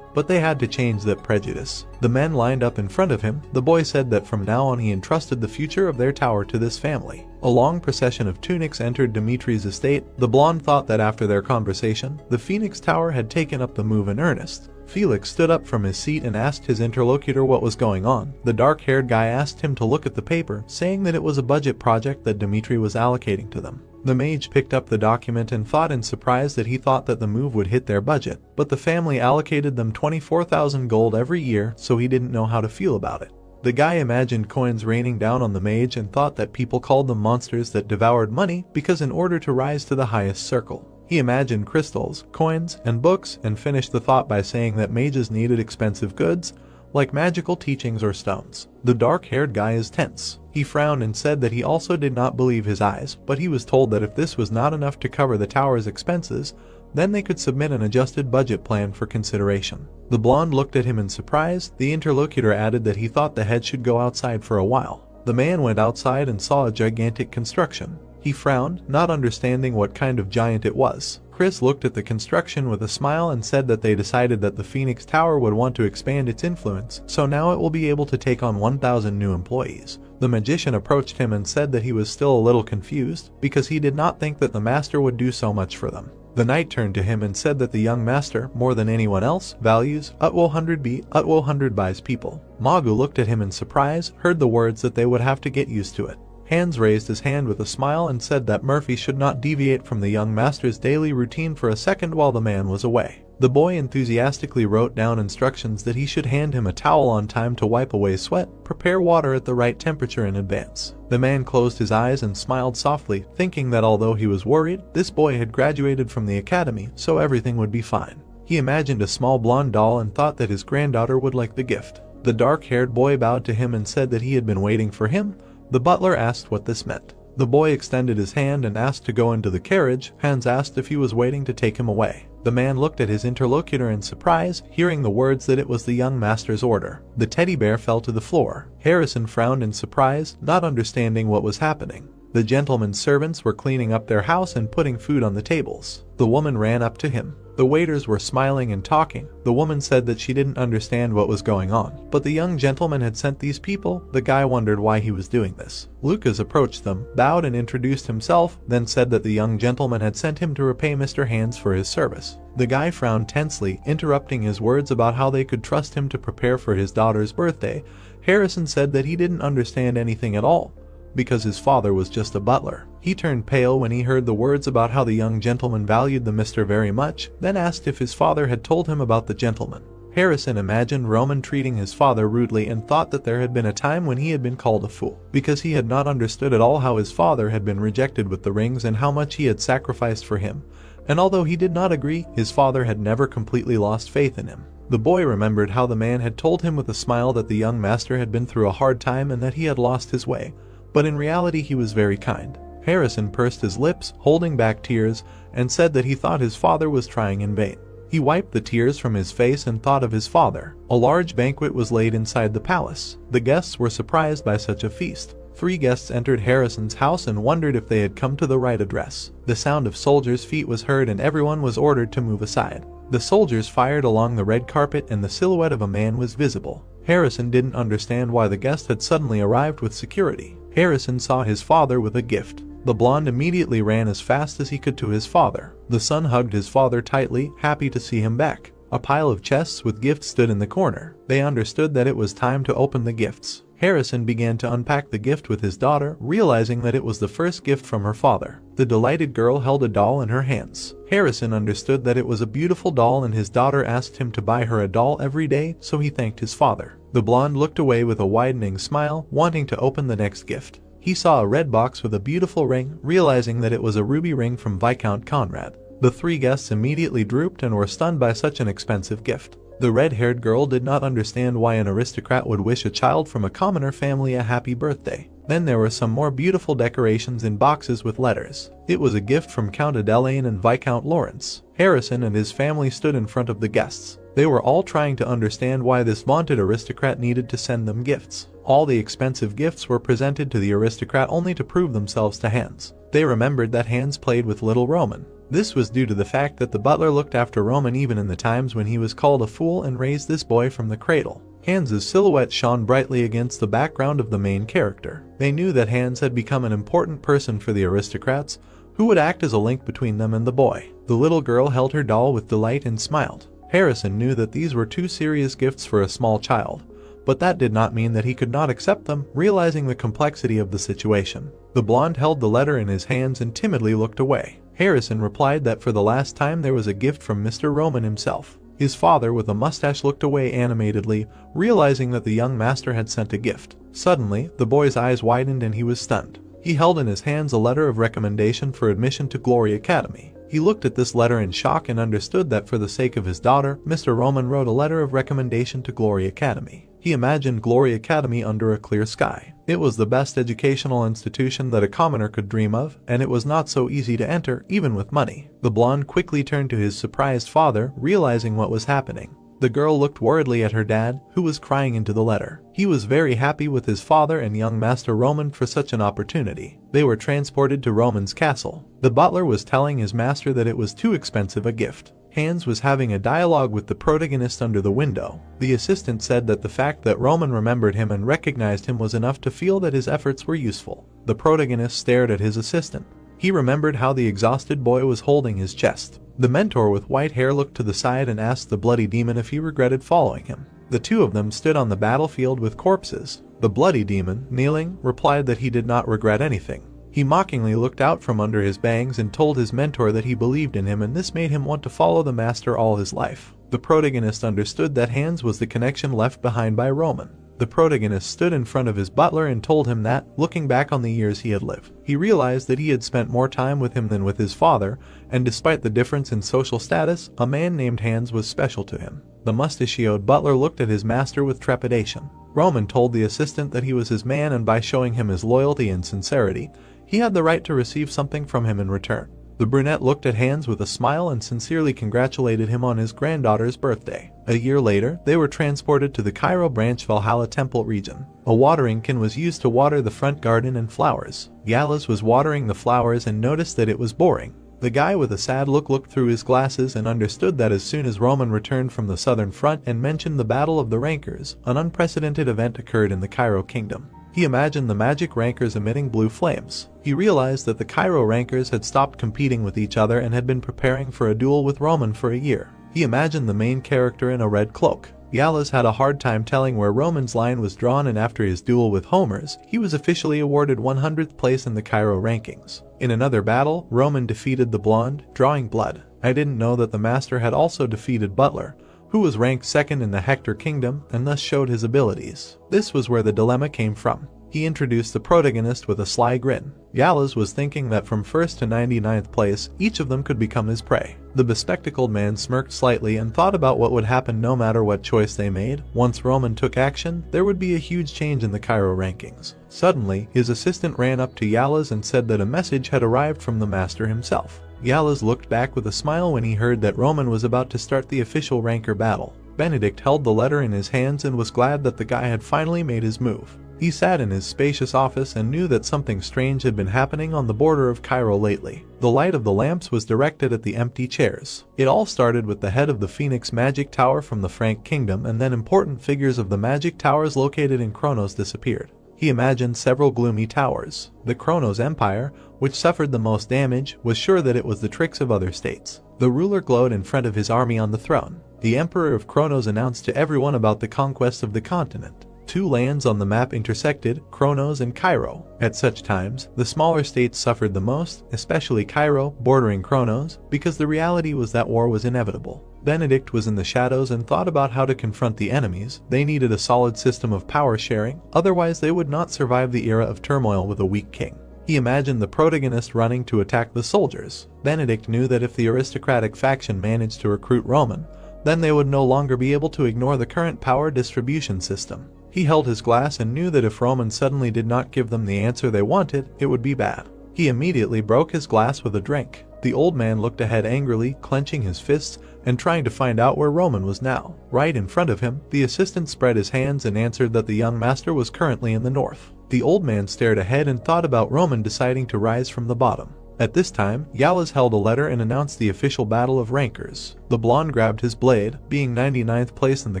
but they had to change that prejudice. The men lined up in front of him. The boy said that from now on he entrusted the future of their tower to this family. A long procession of tunics entered Dimitri's estate. The blonde thought that after their conversation, the Phoenix Tower had taken up the move in earnest. Felix stood up from his seat and asked his interlocutor what was going on. The dark-haired guy asked him to look at the paper, saying that it was a budget project that Dimitri was allocating to them. The mage picked up the document and thought in surprise that he thought that the move would hit their budget, but the family allocated them 24,000 gold every year, so he didn't know how to feel about it. The guy imagined coins raining down on the mage and thought that people called them monsters that devoured money because in order to rise to the highest circle. He imagined crystals, coins, and books and finished the thought by saying that mages needed expensive goods, like magical teachings or stones. The dark-haired guy is tense. He frowned and said that he also did not believe his eyes, but he was told that if this was not enough to cover the tower's expenses, then they could submit an adjusted budget plan for consideration. The blonde looked at him in surprise. The interlocutor added that he thought the head should go outside for a while. The man went outside and saw a gigantic construction. He frowned, not understanding what kind of giant it was. Chris looked at the construction with a smile and said that they decided that the Phoenix Tower would want to expand its influence, so now it will be able to take on 1,000 new employees. The magician approached him and said that he was still a little confused, because he did not think that the master would do so much for them. The knight turned to him and said that the young master, more than anyone else, values Utwo 100B, Utwo 100 buys people. Magu looked at him in surprise, heard the words that they would have to get used to it. Hans raised his hand with a smile and said that Murphy should not deviate from the young master's daily routine for a second while the man was away. The boy enthusiastically wrote down instructions that he should hand him a towel on time to wipe away sweat, prepare water at the right temperature in advance. The man closed his eyes and smiled softly, thinking that although he was worried, this boy had graduated from the academy, so everything would be fine. He imagined a small blonde doll and thought that his granddaughter would like the gift. The dark-haired boy bowed to him and said that he had been waiting for him. The butler asked what this meant. The boy extended his hand and asked to go into the carriage. Hans asked if he was waiting to take him away. The man looked at his interlocutor in surprise, hearing the words that it was the young master's order. The teddy bear fell to the floor. Harrison frowned in surprise, not understanding what was happening. The gentleman's servants were cleaning up their house and putting food on the tables. The woman ran up to him. The waiters were smiling and talking. The woman said that she didn't understand what was going on, but the young gentleman had sent these people. The guy wondered why he was doing this. Lucas approached them, bowed and introduced himself, then said that the young gentleman had sent him to repay Mr. Hands for his service. The guy frowned tensely, interrupting his words about how they could trust him to prepare for his daughter's birthday. Harrison said that he didn't understand anything at all, because his father was just a butler. He turned pale when he heard the words about how the young gentleman valued the Mr. very much, then asked if his father had told him about the gentleman. Harrison imagined Roman treating his father rudely and thought that there had been a time when he had been called a fool, because he had not understood at all how his father had been rejected with the rings and how much he had sacrificed for him. And although he did not agree, his father had never completely lost faith in him. The boy remembered how the man had told him with a smile that the young master had been through a hard time and that he had lost his way, but in reality he was very kind. Harrison pursed his lips, holding back tears, and said that he thought his father was trying in vain. He wiped the tears from his face and thought of his father. A large banquet was laid inside the palace. The guests were surprised by such a feast. 3 guests entered Harrison's house and wondered if they had come to the right address. The sound of soldiers' feet was heard and everyone was ordered to move aside. The soldiers fired along the red carpet and the silhouette of a man was visible. Harrison didn't understand why the guest had suddenly arrived with security. Harrison saw his father with a gift. The blonde immediately ran as fast as he could to his father. The son hugged his father tightly, happy to see him back. A pile of chests with gifts stood in the corner. They understood that it was time to open the gifts. Harrison began to unpack the gift with his daughter, realizing that it was the first gift from her father. The delighted girl held a doll in her hands. Harrison understood that it was a beautiful doll and his daughter asked him to buy her a doll every day, so he thanked his father. The blonde looked away with a widening smile, wanting to open the next gift. He saw a red box with a beautiful ring, realizing that it was a ruby ring from Viscount Conrad. The 3 guests immediately drooped and were stunned by such an expensive gift. The red-haired girl did not understand why an aristocrat would wish a child from a commoner family a happy birthday. Then there were some more beautiful decorations in boxes with letters. It was a gift from Count Adelaine and Viscount Lawrence. Harrison and his family stood in front of the guests. They were all trying to understand why this vaunted aristocrat needed to send them gifts. All the expensive gifts were presented to the aristocrat only to prove themselves to Hans. They remembered that Hans played with little Roman. This was due to the fact that the butler looked after Roman even in the times when he was called a fool and raised this boy from the cradle. Hans's silhouette shone brightly against the background of the main character. They knew that Hans had become an important person for the aristocrats, who would act as a link between them and the boy. The little girl held her doll with delight and smiled. Harrison knew that these were 2 serious gifts for a small child, but that did not mean that he could not accept them, realizing the complexity of the situation. The blonde held the letter in his hands and timidly looked away. Harrison replied that for the last time there was a gift from Mr. Roman himself. His father with a mustache looked away animatedly, realizing that the young master had sent a gift. Suddenly, the boy's eyes widened and he was stunned. He held in his hands a letter of recommendation for admission to Glory Academy. He looked at this letter in shock and understood that for the sake of his daughter, Mr. Roman wrote a letter of recommendation to Glory Academy. He imagined Glory Academy under a clear sky. It was the best educational institution that a commoner could dream of, and it was not so easy to enter, even with money. The blonde quickly turned to his surprised father, realizing what was happening. The girl looked worriedly at her dad, who was crying into the letter. He was very happy with his father and young Master Roman for such an opportunity. They were transported to Roman's castle. The butler was telling his master that it was too expensive a gift. Hans was having a dialogue with the protagonist under the window. The assistant said that the fact that Roman remembered him and recognized him was enough to feel that his efforts were useful. The protagonist stared at his assistant. He remembered how the exhausted boy was holding his chest. The mentor with white hair looked to the side and asked the bloody demon if he regretted following him. The 2 of them stood on the battlefield with corpses. The bloody demon, kneeling, replied that he did not regret anything. He mockingly looked out from under his bangs and told his mentor that he believed in him and this made him want to follow the master all his life. The protagonist understood that Hans was the connection left behind by Roman. The protagonist stood in front of his butler and told him that, looking back on the years he had lived, he realized that he had spent more time with him than with his father, and despite the difference in social status, a man named Hans was special to him. The mustachioed butler looked at his master with trepidation. Roman told the assistant that he was his man and by showing him his loyalty and sincerity, he had the right to receive something from him in return. The brunette looked at Hans with a smile and sincerely congratulated him on his granddaughter's birthday. A year later, they were transported to the Cairo branch Valhalla Temple region. A watering can was used to water the front garden and flowers. Yalas was watering the flowers and noticed that it was boring. The guy with a sad look looked through his glasses and understood that as soon as Roman returned from the southern front and mentioned the Battle of the Rankers, an unprecedented event occurred in the Cairo kingdom. He imagined the magic rankers emitting blue flames. He realized that the Cairo rankers had stopped competing with each other and had been preparing for a duel with Roman for a year. He imagined the main character in a red cloak. Yalas had a hard time telling where Roman's line was drawn, and after his duel with Homer's, he was officially awarded 100th place in the Cairo rankings. In another battle, Roman defeated the blonde, drawing blood. I didn't know that the master had also defeated Butler, who was ranked second in the Hector kingdom and thus showed his abilities. This was where the dilemma came from. He introduced the protagonist with a sly grin. Yalas was thinking that from 1st to 99th place, each of them could become his prey. The bespectacled man smirked slightly and thought about what would happen no matter what choice they made. Once Roman took action, there would be a huge change in the Cairo rankings. Suddenly, his assistant ran up to Yalas and said that a message had arrived from the master himself. Yalas looked back with a smile when he heard that Roman was about to start the official ranker battle. Benedict held the letter in his hands and was glad that the guy had finally made his move. He sat in his spacious office and knew that something strange had been happening on the border of Cairo lately. The light of the lamps was directed at the empty chairs. It all started with the head of the Phoenix Magic Tower from the Frank Kingdom, and then important figures of the magic towers located in Kronos disappeared. He imagined several gloomy towers. The Kronos Empire, which suffered the most damage, was sure that it was the tricks of other states. The ruler glowed in front of his army on the throne. The Emperor of Kronos announced to everyone about the conquest of the continent. Two lands on the map intersected, Kronos and Cairo. At such times, the smaller states suffered the most, especially Cairo, bordering Kronos, because the reality was that war was inevitable. Benedict was in the shadows and thought about how to confront the enemies. They needed a solid system of power sharing, otherwise they would not survive the era of turmoil with a weak king. He imagined the protagonist running to attack the soldiers. Benedict knew that if the aristocratic faction managed to recruit Roman, then they would no longer be able to ignore the current power distribution system. He held his glass and knew that if Roman suddenly did not give them the answer they wanted, it would be bad. He immediately broke his glass with a drink. The old man looked ahead angrily, clenching his fists and trying to find out where Roman was now. Right in front of him, the assistant spread his hands and answered that the young master was currently in the north. The old man stared ahead and thought about Roman deciding to rise from the bottom. At this time, Yalas held a letter and announced the official battle of rankers. The blonde grabbed his blade, being 99th place in the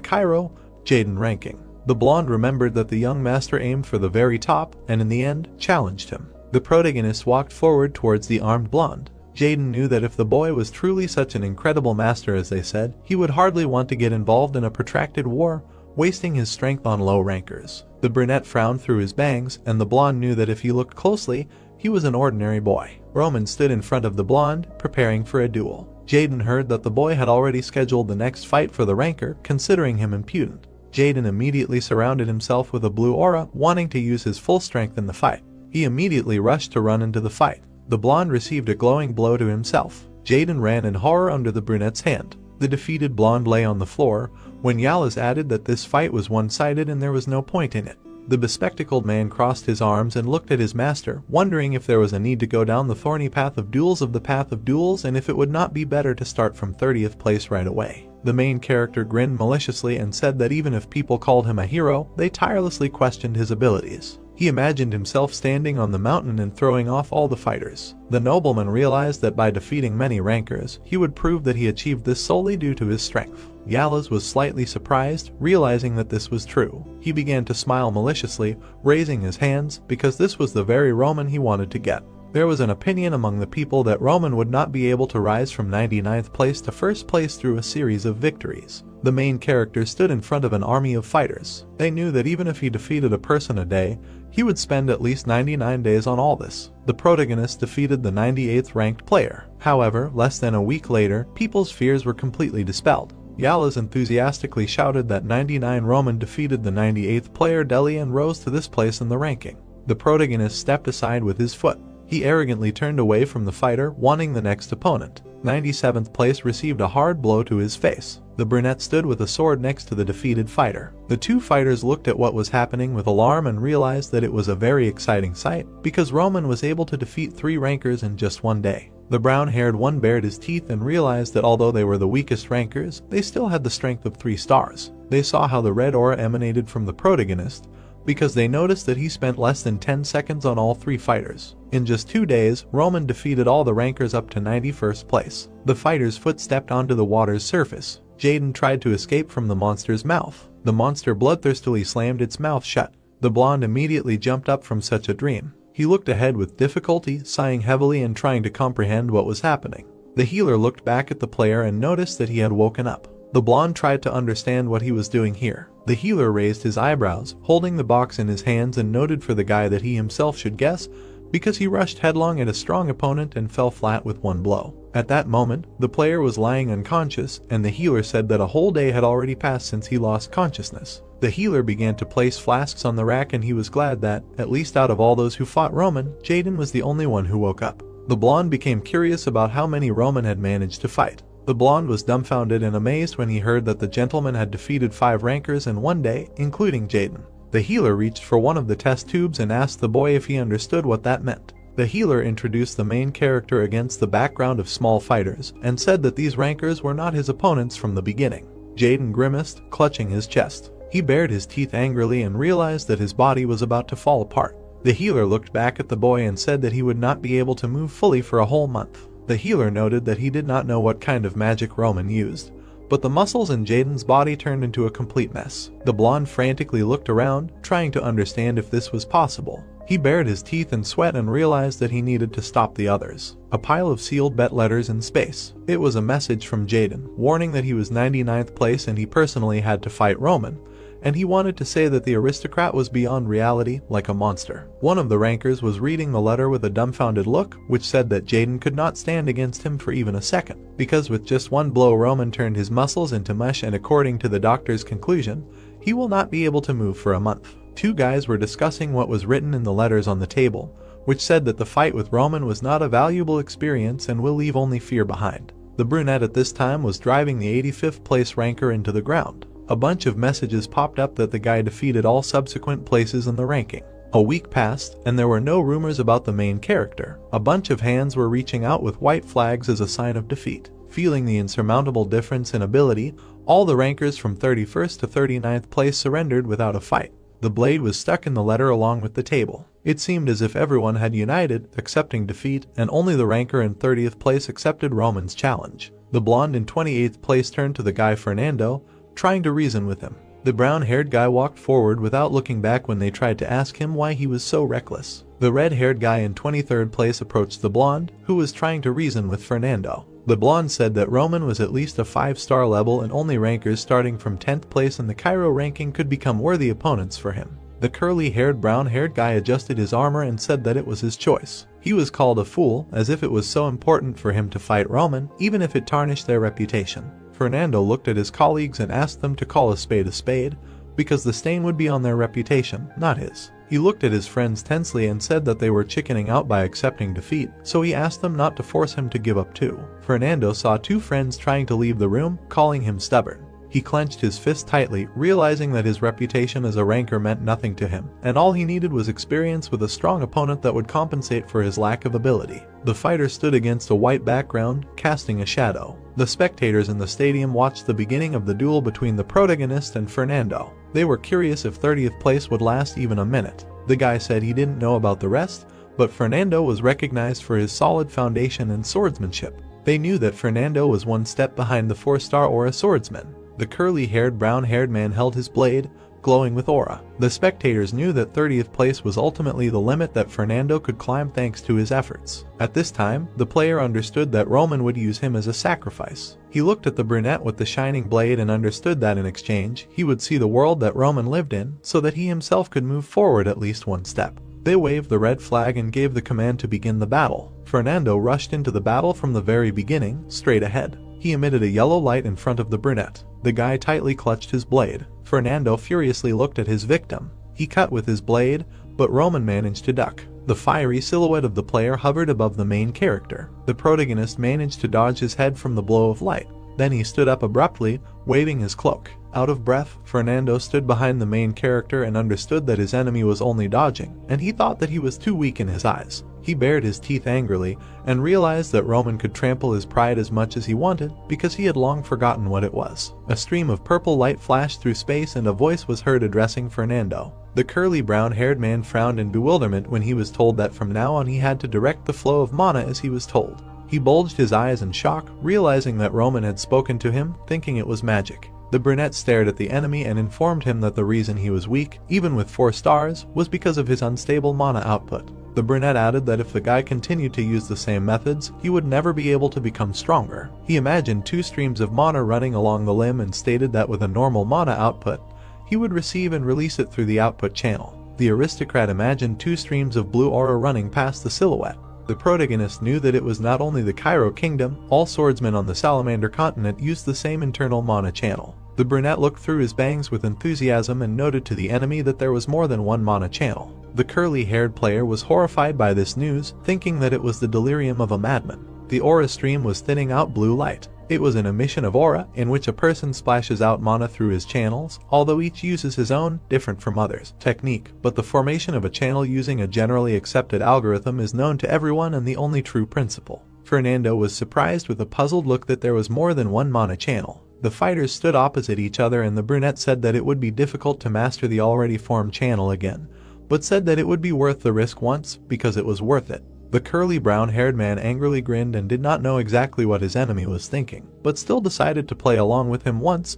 Cairo, Jaden ranking. The blonde remembered that the young master aimed for the very top and in the end, challenged him. The protagonist walked forward towards the armed blonde. Jaden knew that if the boy was truly such an incredible master as they said, he would hardly want to get involved in a protracted war, wasting his strength on low rankers. The brunette frowned through his bangs, and the blonde knew that if he looked closely, he was an ordinary boy. Roman stood in front of the blonde, preparing for a duel. Jaden heard that the boy had already scheduled the next fight for the ranker, considering him impudent. Jaden immediately surrounded himself with a blue aura, wanting to use his full strength in the fight. He immediately rushed to run into the fight. The blonde received a glowing blow to himself. Jaden ran in horror under the brunette's hand. The defeated blonde lay on the floor, when Yalas added that this fight was one-sided and there was no point in it. The bespectacled man crossed his arms and looked at his master, wondering if there was a need to go down the thorny path of the path of duels, and if it would not be better to start from 30th place right away. The main character grinned maliciously and said that even if people called him a hero, they tirelessly questioned his abilities. He imagined himself standing on the mountain and throwing off all the fighters. The nobleman realized that by defeating many rankers, he would prove that he achieved this solely due to his strength. Yalas was slightly surprised, realizing that this was true. He began to smile maliciously, raising his hands, because this was the very Roman he wanted to get. There was an opinion among the people that Roman would not be able to rise from 99th place to first place through a series of victories. The main character stood in front of an army of fighters. They knew that even if he defeated a person a day, he would spend at least 99 days on all this. The protagonist defeated the 98th ranked player. However, less than a week later, people's fears were completely dispelled. Yalas enthusiastically shouted that 99 Roman defeated the 98th player Delhi and rose to this place in the ranking. The protagonist stepped aside with his foot. He arrogantly turned away from the fighter, wanting the next opponent. 97th place received a hard blow to his face. The brunette stood with a sword next to the defeated fighter. The two fighters looked at what was happening with alarm and realized that it was a very exciting sight, because Roman was able to defeat 3 rankers in just one day. The brown-haired one bared his teeth and realized that although they were the weakest rankers, they still had the strength of 3 stars. They saw how the red aura emanated from the protagonist, because they noticed that he spent less than 10 seconds on all 3 fighters. In just 2 days, Roman defeated all the rankers up to 91st place. The fighter's foot stepped onto the water's surface. Jaden tried to escape from the monster's mouth. The monster bloodthirstily slammed its mouth shut. The blonde immediately jumped up from such a dream. He looked ahead with difficulty, sighing heavily and trying to comprehend what was happening. The healer looked back at the player and noticed that he had woken up. The blonde tried to understand what he was doing here. The healer raised his eyebrows, holding the box in his hands, and noted for the guy that he himself should guess, because he rushed headlong at a strong opponent and fell flat with 1 blow. At that moment, the player was lying unconscious, and the healer said that a whole day had already passed since he lost consciousness. The healer began to place flasks on the rack, and he was glad that, at least out of all those who fought Roman, Jaden was the only one who woke up. The blonde became curious about how many Roman had managed to fight. The blonde was dumbfounded and amazed when he heard that the gentleman had defeated 5 rankers in 1 day, including Jaden. The healer reached for one of the test tubes and asked the boy if he understood what that meant. The healer introduced the main character against the background of small fighters, and said that these rankers were not his opponents from the beginning. Jaden grimaced, clutching his chest. He bared his teeth angrily and realized that his body was about to fall apart. The healer looked back at the boy and said that he would not be able to move fully for a whole month. The healer noted that he did not know what kind of magic Roman used, but the muscles in Jaden's body turned into a complete mess. The blonde frantically looked around, trying to understand if this was possible. He bared his teeth in sweat and realized that he needed to stop the others. A pile of sealed bet letters in space. It was a message from Jaden, warning that he was 99th place and he personally had to fight Roman, and he wanted to say that the aristocrat was beyond reality, like a monster. One of the rankers was reading the letter with a dumbfounded look, which said that Jaden could not stand against him for even a second, because with just 1 blow Roman turned his muscles into mush, and according to the doctor's conclusion, he will not be able to move for a month. 2 guys were discussing what was written in the letters on the table, which said that the fight with Roman was not a valuable experience and will leave only fear behind. The brunette at this time was driving the 85th place ranker into the ground. A bunch of messages popped up that the guy defeated all subsequent places in the ranking. A week passed, and there were no rumors about the main character. A bunch of hands were reaching out with white flags as a sign of defeat. Feeling the insurmountable difference in ability, all the rankers from 31st to 39th place surrendered without a fight. The blade was stuck in the letter along with the table. It seemed as if everyone had united, accepting defeat, and only the ranker in 30th place accepted Roman's challenge. The blonde in 28th place turned to the guy Fernando, trying to reason with him. The brown-haired guy walked forward without looking back when they tried to ask him why he was so reckless. The red-haired guy in 23rd place approached the blonde, who was trying to reason with Fernando. The blonde said that Roman was at least a 5-star level and only rankers starting from 10th place in the Cairo ranking could become worthy opponents for him. The curly-haired brown-haired guy adjusted his armor and said that it was his choice. He was called a fool, as if it was so important for him to fight Roman, even if it tarnished their reputation. Fernando looked at his colleagues and asked them to call a spade, because the stain would be on their reputation, not his. He looked at his friends tensely and said that they were chickening out by accepting defeat, so he asked them not to force him to give up too. Fernando saw 2 friends trying to leave the room, calling him stubborn. He clenched his fist tightly, realizing that his reputation as a ranker meant nothing to him, and all he needed was experience with a strong opponent that would compensate for his lack of ability. The fighter stood against a white background, casting a shadow. The spectators in the stadium watched the beginning of the duel between the protagonist and Fernando. They were curious if 30th place would last even a minute. The guy said he didn't know about the rest, but Fernando was recognized for his solid foundation and swordsmanship. They knew that Fernando was 1 step behind the 4-star aura swordsman. The curly-haired, brown-haired man held his blade, glowing with aura. The spectators knew that 30th place was ultimately the limit that Fernando could climb thanks to his efforts. At this time, the player understood that Roman would use him as a sacrifice. He looked at the brunette with the shining blade and understood that in exchange, he would see the world that Roman lived in, so that he himself could move forward at least 1 step. They waved the red flag and gave the command to begin the battle. Fernando rushed into the battle from the very beginning, straight ahead. He emitted a yellow light in front of the brunette. The guy tightly clutched his blade. Fernando furiously looked at his victim. He cut with his blade, but Roman managed to duck. The fiery silhouette of the player hovered above the main character. The protagonist managed to dodge his head from the blow of light. Then he stood up abruptly, waving his cloak. Out of breath, Fernando stood behind the main character and understood that his enemy was only dodging, and he thought that he was too weak in his eyes. He bared his teeth angrily and realized that Roman could trample his pride as much as he wanted because he had long forgotten what it was. A stream of purple light flashed through space and a voice was heard addressing Fernando. The curly brown-haired man frowned in bewilderment when he was told that from now on he had to direct the flow of mana as he was told. He bulged his eyes in shock, realizing that Roman had spoken to him, thinking it was magic. The brunette stared at the enemy and informed him that the reason he was weak, even with 4 stars, was because of his unstable mana output. The brunette added that if the guy continued to use the same methods, he would never be able to become stronger. He imagined 2 streams of mana running along the limb and stated that with a normal mana output, he would receive and release it through the output channel. The aristocrat imagined 2 streams of blue aura running past the silhouette. The protagonist knew that it was not only the Cairo kingdom, all swordsmen on the Salamander continent used the same internal mana channel. The brunette looked through his bangs with enthusiasm and noted to the enemy that there was more than one mana channel. The curly-haired player was horrified by this news, thinking that it was the delirium of a madman. The aura stream was thinning out blue light. It was an emission of aura, in which a person splashes out mana through his channels, although each uses his own, different from others, technique, but the formation of a channel using a generally accepted algorithm is known to everyone and the only true principle. Fernando was surprised with a puzzled look that there was more than one mana channel. The fighters stood opposite each other and the brunette said that it would be difficult to master the already formed channel again, but said that it would be worth the risk once, because it was worth it. The curly brown-haired man angrily grinned and did not know exactly what his enemy was thinking, but still decided to play along with him once,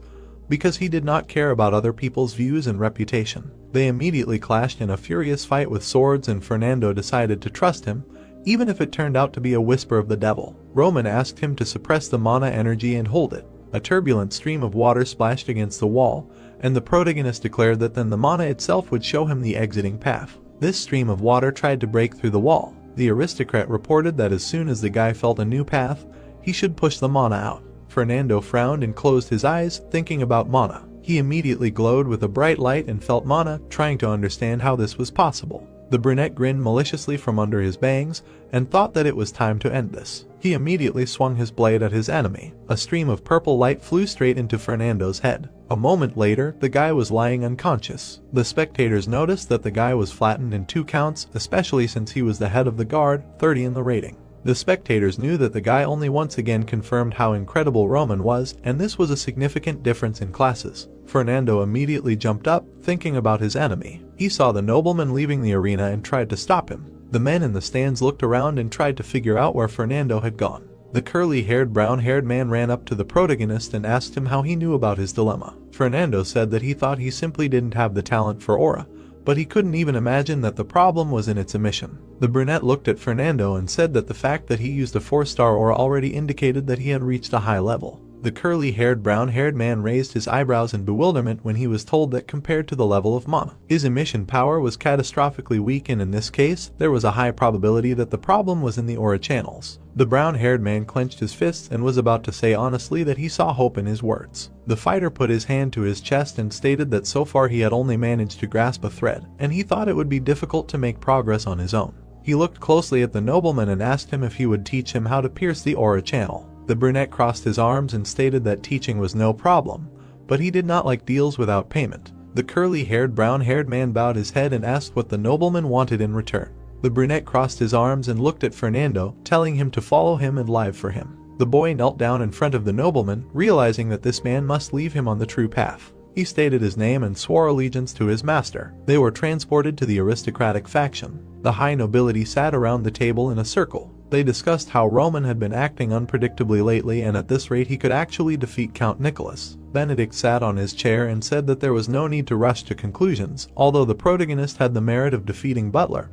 because he did not care about other people's views and reputation. They immediately clashed in a furious fight with swords and Fernando decided to trust him, even if it turned out to be a whisper of the devil. Roman asked him to suppress the mana energy and hold it. A turbulent stream of water splashed against the wall, and the protagonist declared that then the mana itself would show him the exiting path. This stream of water tried to break through the wall. The aristocrat reported that as soon as the guy felt a new path, he should push the mana out. Fernando frowned and closed his eyes, thinking about mana. He immediately glowed with a bright light and felt mana, trying to understand how this was possible. The brunette grinned maliciously from under his bangs and thought that it was time to end this. He immediately swung his blade at his enemy. A stream of purple light flew straight into Fernando's head. A moment later, the guy was lying unconscious. The spectators noticed that the guy was flattened in 2 counts, especially since he was the head of the guard, 30 in the rating. The spectators knew that the guy only once again confirmed how incredible Roman was, and this was a significant difference in classes. Fernando immediately jumped up, thinking about his enemy. He saw the nobleman leaving the arena and tried to stop him. The men in the stands looked around and tried to figure out where Fernando had gone. The curly-haired, brown-haired man ran up to the protagonist and asked him how he knew about his dilemma. Fernando said that he thought he simply didn't have the talent for aura, but he couldn't even imagine that the problem was in its emission. The brunette looked at Fernando and said that the fact that he used a 4-star aura already indicated that he had reached a high level. The curly-haired, brown-haired man raised his eyebrows in bewilderment when he was told that compared to the level of mana, his emission power was catastrophically weak, and in this case, there was a high probability that the problem was in the aura channels. The brown-haired man clenched his fists and was about to say honestly that he saw hope in his words. The fighter put his hand to his chest and stated that so far he had only managed to grasp a thread, and he thought it would be difficult to make progress on his own. He looked closely at the nobleman and asked him if he would teach him how to pierce the aura channel. The brunette crossed his arms and stated that teaching was no problem, but he did not like deals without payment. The curly-haired, brown-haired man bowed his head and asked what the nobleman wanted in return. The brunette crossed his arms and looked at Fernando, telling him to follow him and live for him. The boy knelt down in front of the nobleman, realizing that this man must leave him on the true path. He stated his name and swore allegiance to his master. They were transported to the aristocratic faction. The high nobility sat around the table in a circle. They discussed how Roman had been acting unpredictably lately, and at this rate he could actually defeat Count Nicholas. Benedict sat on his chair and said that there was no need to rush to conclusions, although the protagonist had the merit of defeating Butler.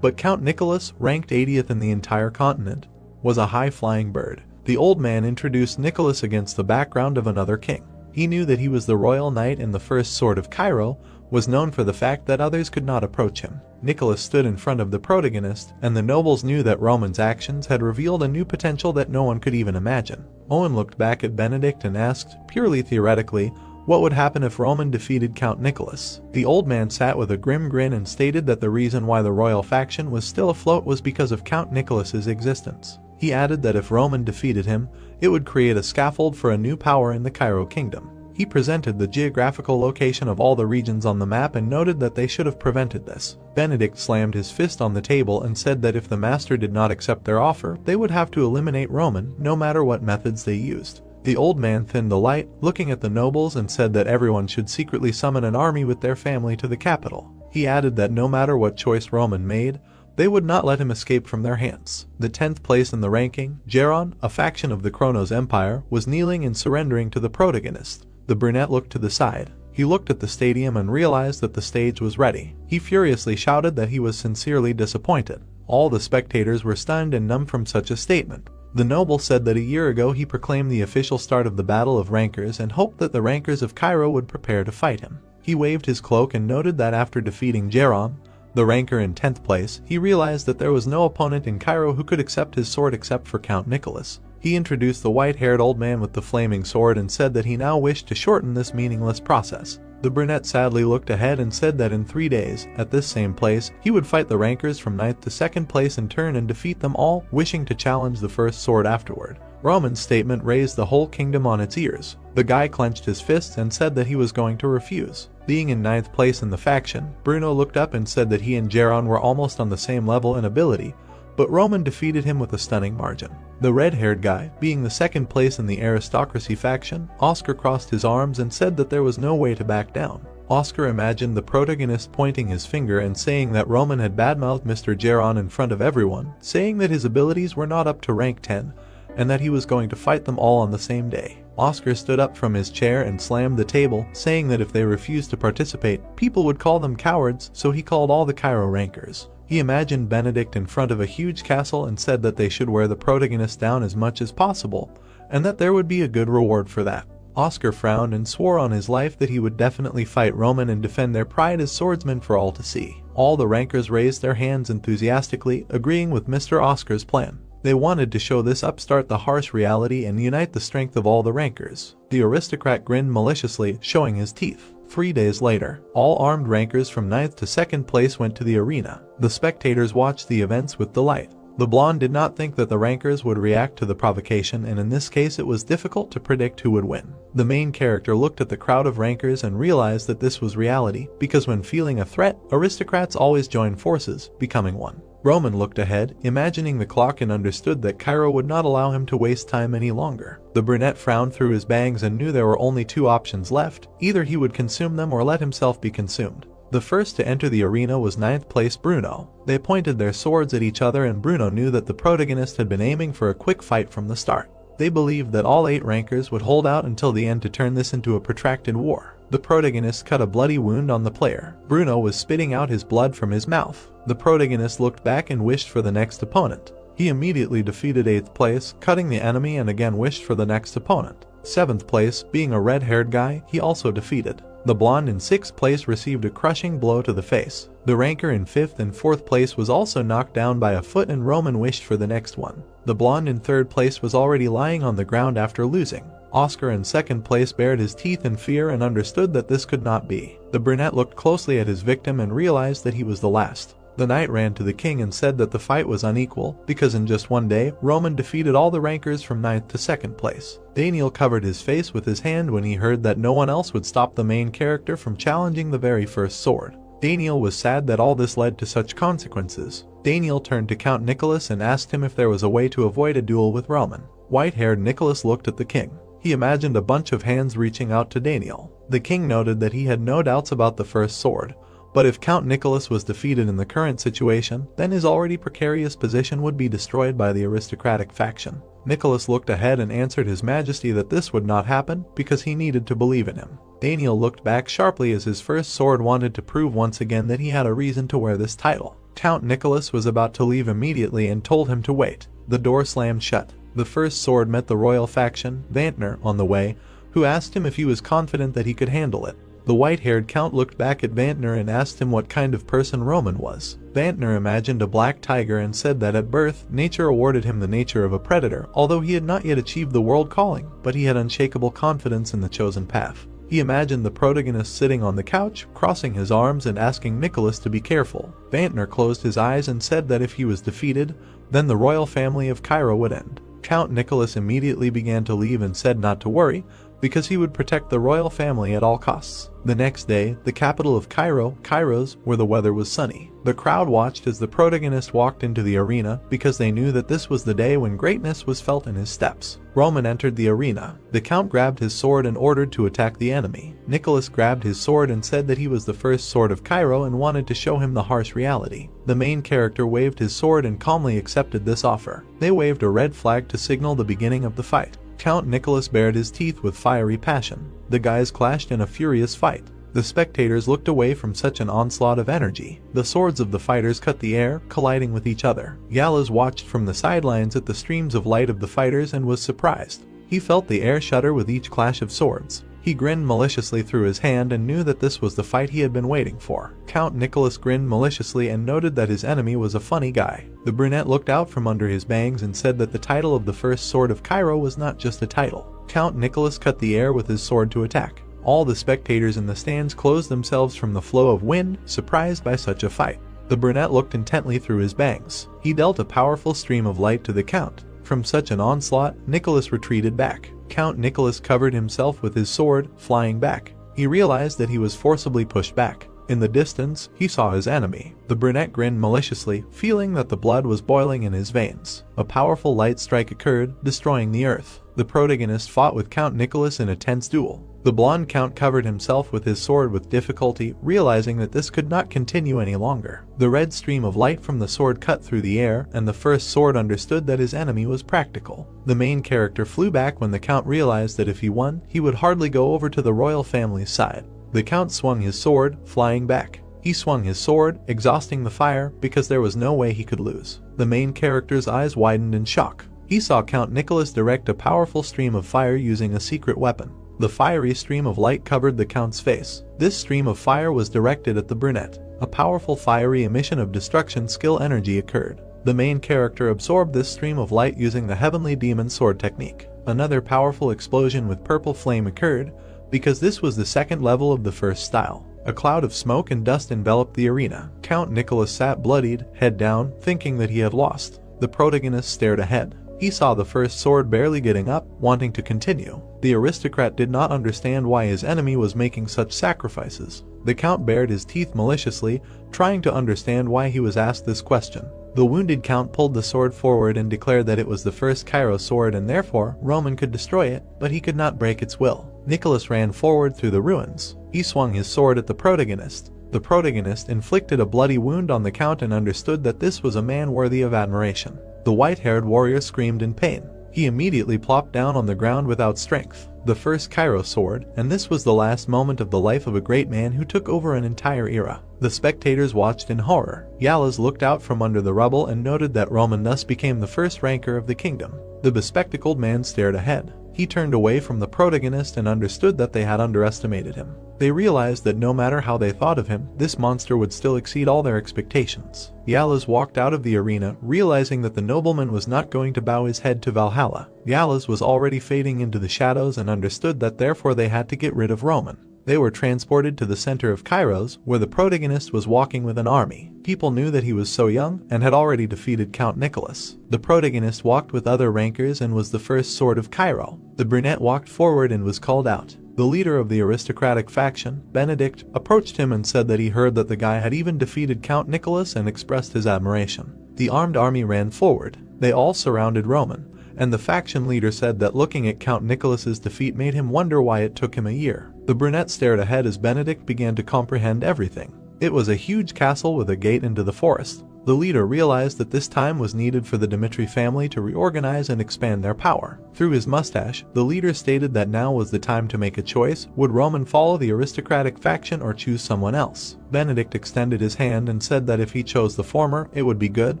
But Count Nicholas, ranked 80th in the entire continent, was a high-flying bird. The old man introduced Nicholas against the background of another king. He knew that he was the royal knight and the first sword of Cairo, was known for the fact that others could not approach him. Nicholas stood in front of the protagonist, and the nobles knew that Roman's actions had revealed a new potential that no one could even imagine. Owen looked back at Benedict and asked, purely theoretically, what would happen if Roman defeated Count Nicholas? The old man sat with a grim grin and stated that the reason why the royal faction was still afloat was because of Count Nicholas's existence. He added that if Roman defeated him, it would create a scaffold for a new power in the Cairo kingdom. He presented the geographical location of all the regions on the map and noted that they should have prevented this. Benedict slammed his fist on the table and said that if the master did not accept their offer, they would have to eliminate Roman, no matter what methods they used. The old man thinned the light, looking at the nobles, and said that everyone should secretly summon an army with their family to the capital. He added that no matter what choice Roman made, they would not let him escape from their hands. The 10th place in the ranking, Geron, a faction of the Chronos Empire, was kneeling and surrendering to the protagonist. The brunette looked to the side. He looked at the stadium and realized that the stage was ready. He furiously shouted that he was sincerely disappointed. All the spectators were stunned and numb from such a statement. The noble said that a year ago he proclaimed the official start of the Battle of Rankers and hoped that the Rankers of Cairo would prepare to fight him. He waved his cloak and noted that after defeating Geron, the ranker in 10th place, he realized that there was no opponent in Cairo who could accept his sword except for Count Nicholas. He introduced the white-haired old man with the flaming sword and said that he now wished to shorten this meaningless process. The brunette sadly looked ahead and said that in 3 days, at this same place, he would fight the rankers from 9th to 2nd place in turn and defeat them all, wishing to challenge the first sword afterward. Roman's statement raised the whole kingdom on its ears. The guy clenched his fists and said that he was going to refuse. Being in 9th place in the faction, Bruno looked up and said that he and Geron were almost on the same level in ability, but Roman defeated him with a stunning margin. The red-haired guy, being the 2nd place in the aristocracy faction, Oscar crossed his arms and said that there was no way to back down. Oscar imagined the protagonist pointing his finger and saying that Roman had badmouthed Mr. Geron in front of everyone, saying that his abilities were not up to rank 10, and that he was going to fight them all on the same day. Oscar stood up from his chair and slammed the table, saying that if they refused to participate, people would call them cowards, so he called all the Cairo rankers. He imagined Benedict in front of a huge castle and said that they should wear the protagonist down as much as possible, and that there would be a good reward for that. Oscar frowned and swore on his life that he would definitely fight Roman and defend their pride as swordsmen for all to see. All the rankers raised their hands enthusiastically, agreeing with Mr. Oscar's plan. They wanted to show this upstart the harsh reality and unite the strength of all the rankers. The aristocrat grinned maliciously, showing his teeth. 3 days later, all armed rankers from 9th to 2nd place went to the arena. The spectators watched the events with delight. The blonde did not think that the rankers would react to the provocation, and in this case it was difficult to predict who would win. The main character looked at the crowd of rankers and realized that this was reality, because when feeling a threat, aristocrats always join forces, becoming one. Roman looked ahead, imagining the clock, and understood that Cairo would not allow him to waste time any longer. The brunette frowned through his bangs and knew there were only 2 options left. Either he would consume them or let himself be consumed. The first to enter the arena was 9th place Bruno. They pointed their swords at each other and Bruno knew that the protagonist had been aiming for a quick fight from the start. They believed that all 8 rankers would hold out until the end to turn this into a protracted war. The protagonist cut a bloody wound on the player. Bruno was spitting out his blood from his mouth. The protagonist looked back and wished for the next opponent. He immediately defeated 8th place, cutting the enemy, and again wished for the next opponent. 7th place, being a red-haired guy, he also defeated. The blonde in 6th place received a crushing blow to the face. The ranker in 5th and 4th place was also knocked down by a foot and Roman wished for the next one. The blonde in 3rd place was already lying on the ground after losing. Oscar in 2nd place bared his teeth in fear and understood that this could not be. The brunette looked closely at his victim and realized that he was the last. The knight ran to the king and said that the fight was unequal, because in just one day, Roman defeated all the rankers from 9th to 2nd place. Daniel covered his face with his hand when he heard that no one else would stop the main character from challenging the very first sword. Daniel was sad that all this led to such consequences. Daniel turned to Count Nicholas and asked him if there was a way to avoid a duel with Roman. White-haired Nicholas looked at the king. He imagined a bunch of hands reaching out to Daniel. The king noted that he had no doubts about the first sword, but if Count Nicholas was defeated in the current situation, then his already precarious position would be destroyed by the aristocratic faction. Nicholas looked ahead and answered His Majesty that this would not happen because he needed to believe in him. Daniel looked back sharply as his first sword wanted to prove once again that he had a reason to wear this title. Count Nicholas was about to leave immediately and told him to wait. The door slammed shut. The first sword met the royal faction, Vantner, on the way, who asked him if he was confident that he could handle it. The white-haired count looked back at Vantner and asked him what kind of person Roman was. Vantner imagined a black tiger and said that at birth, nature awarded him the nature of a predator, although he had not yet achieved the world calling, but he had unshakable confidence in the chosen path. He imagined the protagonist sitting on the couch, crossing his arms and asking Nicholas to be careful. Vantner closed his eyes and said that if he was defeated, then the royal family of Cairo would end. Count Nicholas immediately began to leave and said not to worry, because he would protect the royal family at all costs. The next day, the capital of Kairos, where the weather was sunny. The crowd watched as the protagonist walked into the arena because they knew that this was the day when greatness was felt in his steps. Roman entered the arena. The count grabbed his sword and ordered to attack the enemy. Nicholas grabbed his sword and said that he was the first sword of Cairo and wanted to show him the harsh reality. The main character waved his sword and calmly accepted this offer. They waved a red flag to signal the beginning of the fight. Count Nicholas bared his teeth with fiery passion. The guys clashed in a furious fight. The spectators looked away from such an onslaught of energy. The swords of the fighters cut the air, colliding with each other. Yahello watched from the sidelines at the streams of light of the fighters and was surprised. He felt the air shudder with each clash of swords. He grinned maliciously through his hand and knew that this was the fight he had been waiting for. Count Nicholas grinned maliciously and noted that his enemy was a funny guy. The brunette looked out from under his bangs and said that the title of the first sword of Cairo was not just a title. Count Nicholas cut the air with his sword to attack. All the spectators in the stands closed themselves from the flow of wind, surprised by such a fight. The brunette looked intently through his bangs. He dealt a powerful stream of light to the count. From such an onslaught, Nicholas retreated back. Count Nicholas covered himself with his sword, flying back. He realized that he was forcibly pushed back. In the distance, he saw his enemy. The brunette grinned maliciously, feeling that the blood was boiling in his veins. A powerful light strike occurred, destroying the earth. The protagonist fought with Count Nicholas in a tense duel. The blonde count covered himself with his sword with difficulty, realizing that this could not continue any longer. The red stream of light from the sword cut through the air, and the first sword understood that his enemy was practical. The main character flew back when the count realized that if he won, he would hardly go over to the royal family's side. The count swung his sword, flying back. He swung his sword, exhausting the fire, because there was no way he could lose. The main character's eyes widened in shock. He saw Count Nicholas direct a powerful stream of fire using a secret weapon. The fiery stream of light covered the count's face. This stream of fire was directed at the brunette. A powerful fiery emission of destruction skill energy occurred. The main character absorbed this stream of light using the heavenly demon sword technique. Another powerful explosion with purple flame occurred, because this was the second level of the first style. A cloud of smoke and dust enveloped the arena. Count Nicholas sat bloodied, head down, thinking that he had lost. The protagonist stared ahead. He saw the first sword barely getting up, wanting to continue. The aristocrat did not understand why his enemy was making such sacrifices. The count bared his teeth maliciously, trying to understand why he was asked this question. The wounded count pulled the sword forward and declared that it was the first Cairo sword and therefore Roman could destroy it, but he could not break its will. Nicholas ran forward through the ruins. He swung his sword at the protagonist. The protagonist inflicted a bloody wound on the count and understood that this was a man worthy of admiration. The white-haired warrior screamed in pain. He immediately plopped down on the ground without strength. The first Cairo sword, and this was the last moment of the life of a great man who took over an entire era. The spectators watched in horror. Yahello looked out from under the rubble and noted that Roman thus became the first ranker of the kingdom. The bespectacled man stared ahead. He turned away from the protagonist and understood that they had underestimated him. They realized that no matter how they thought of him, this monster would still exceed all their expectations. Yahello walked out of the arena, realizing that the nobleman was not going to bow his head to Valhalla. Yahello was already fading into the shadows and understood that therefore they had to get rid of Roman. They were transported to the center of Kairos, where the protagonist was walking with an army. People knew that he was so young and had already defeated Count Nicholas. The protagonist walked with other rankers and was the first sword of Cairo. The brunette walked forward and was called out. The leader of the aristocratic faction, Benedict, approached him and said that he heard that the guy had even defeated Count Nicholas and expressed his admiration. The armed army ran forward. They all surrounded Roman, and the faction leader said that looking at Count Nicholas's defeat made him wonder why it took him a year. The brunette stared ahead as Benedict began to comprehend everything. It was a huge castle with a gate into the forest. The leader realized that this time was needed for the Dmitri family to reorganize and expand their power. Through his mustache, the leader stated that now was the time to make a choice. Would Roman follow the aristocratic faction or choose someone else? Benedict extended his hand and said that if he chose the former, it would be good,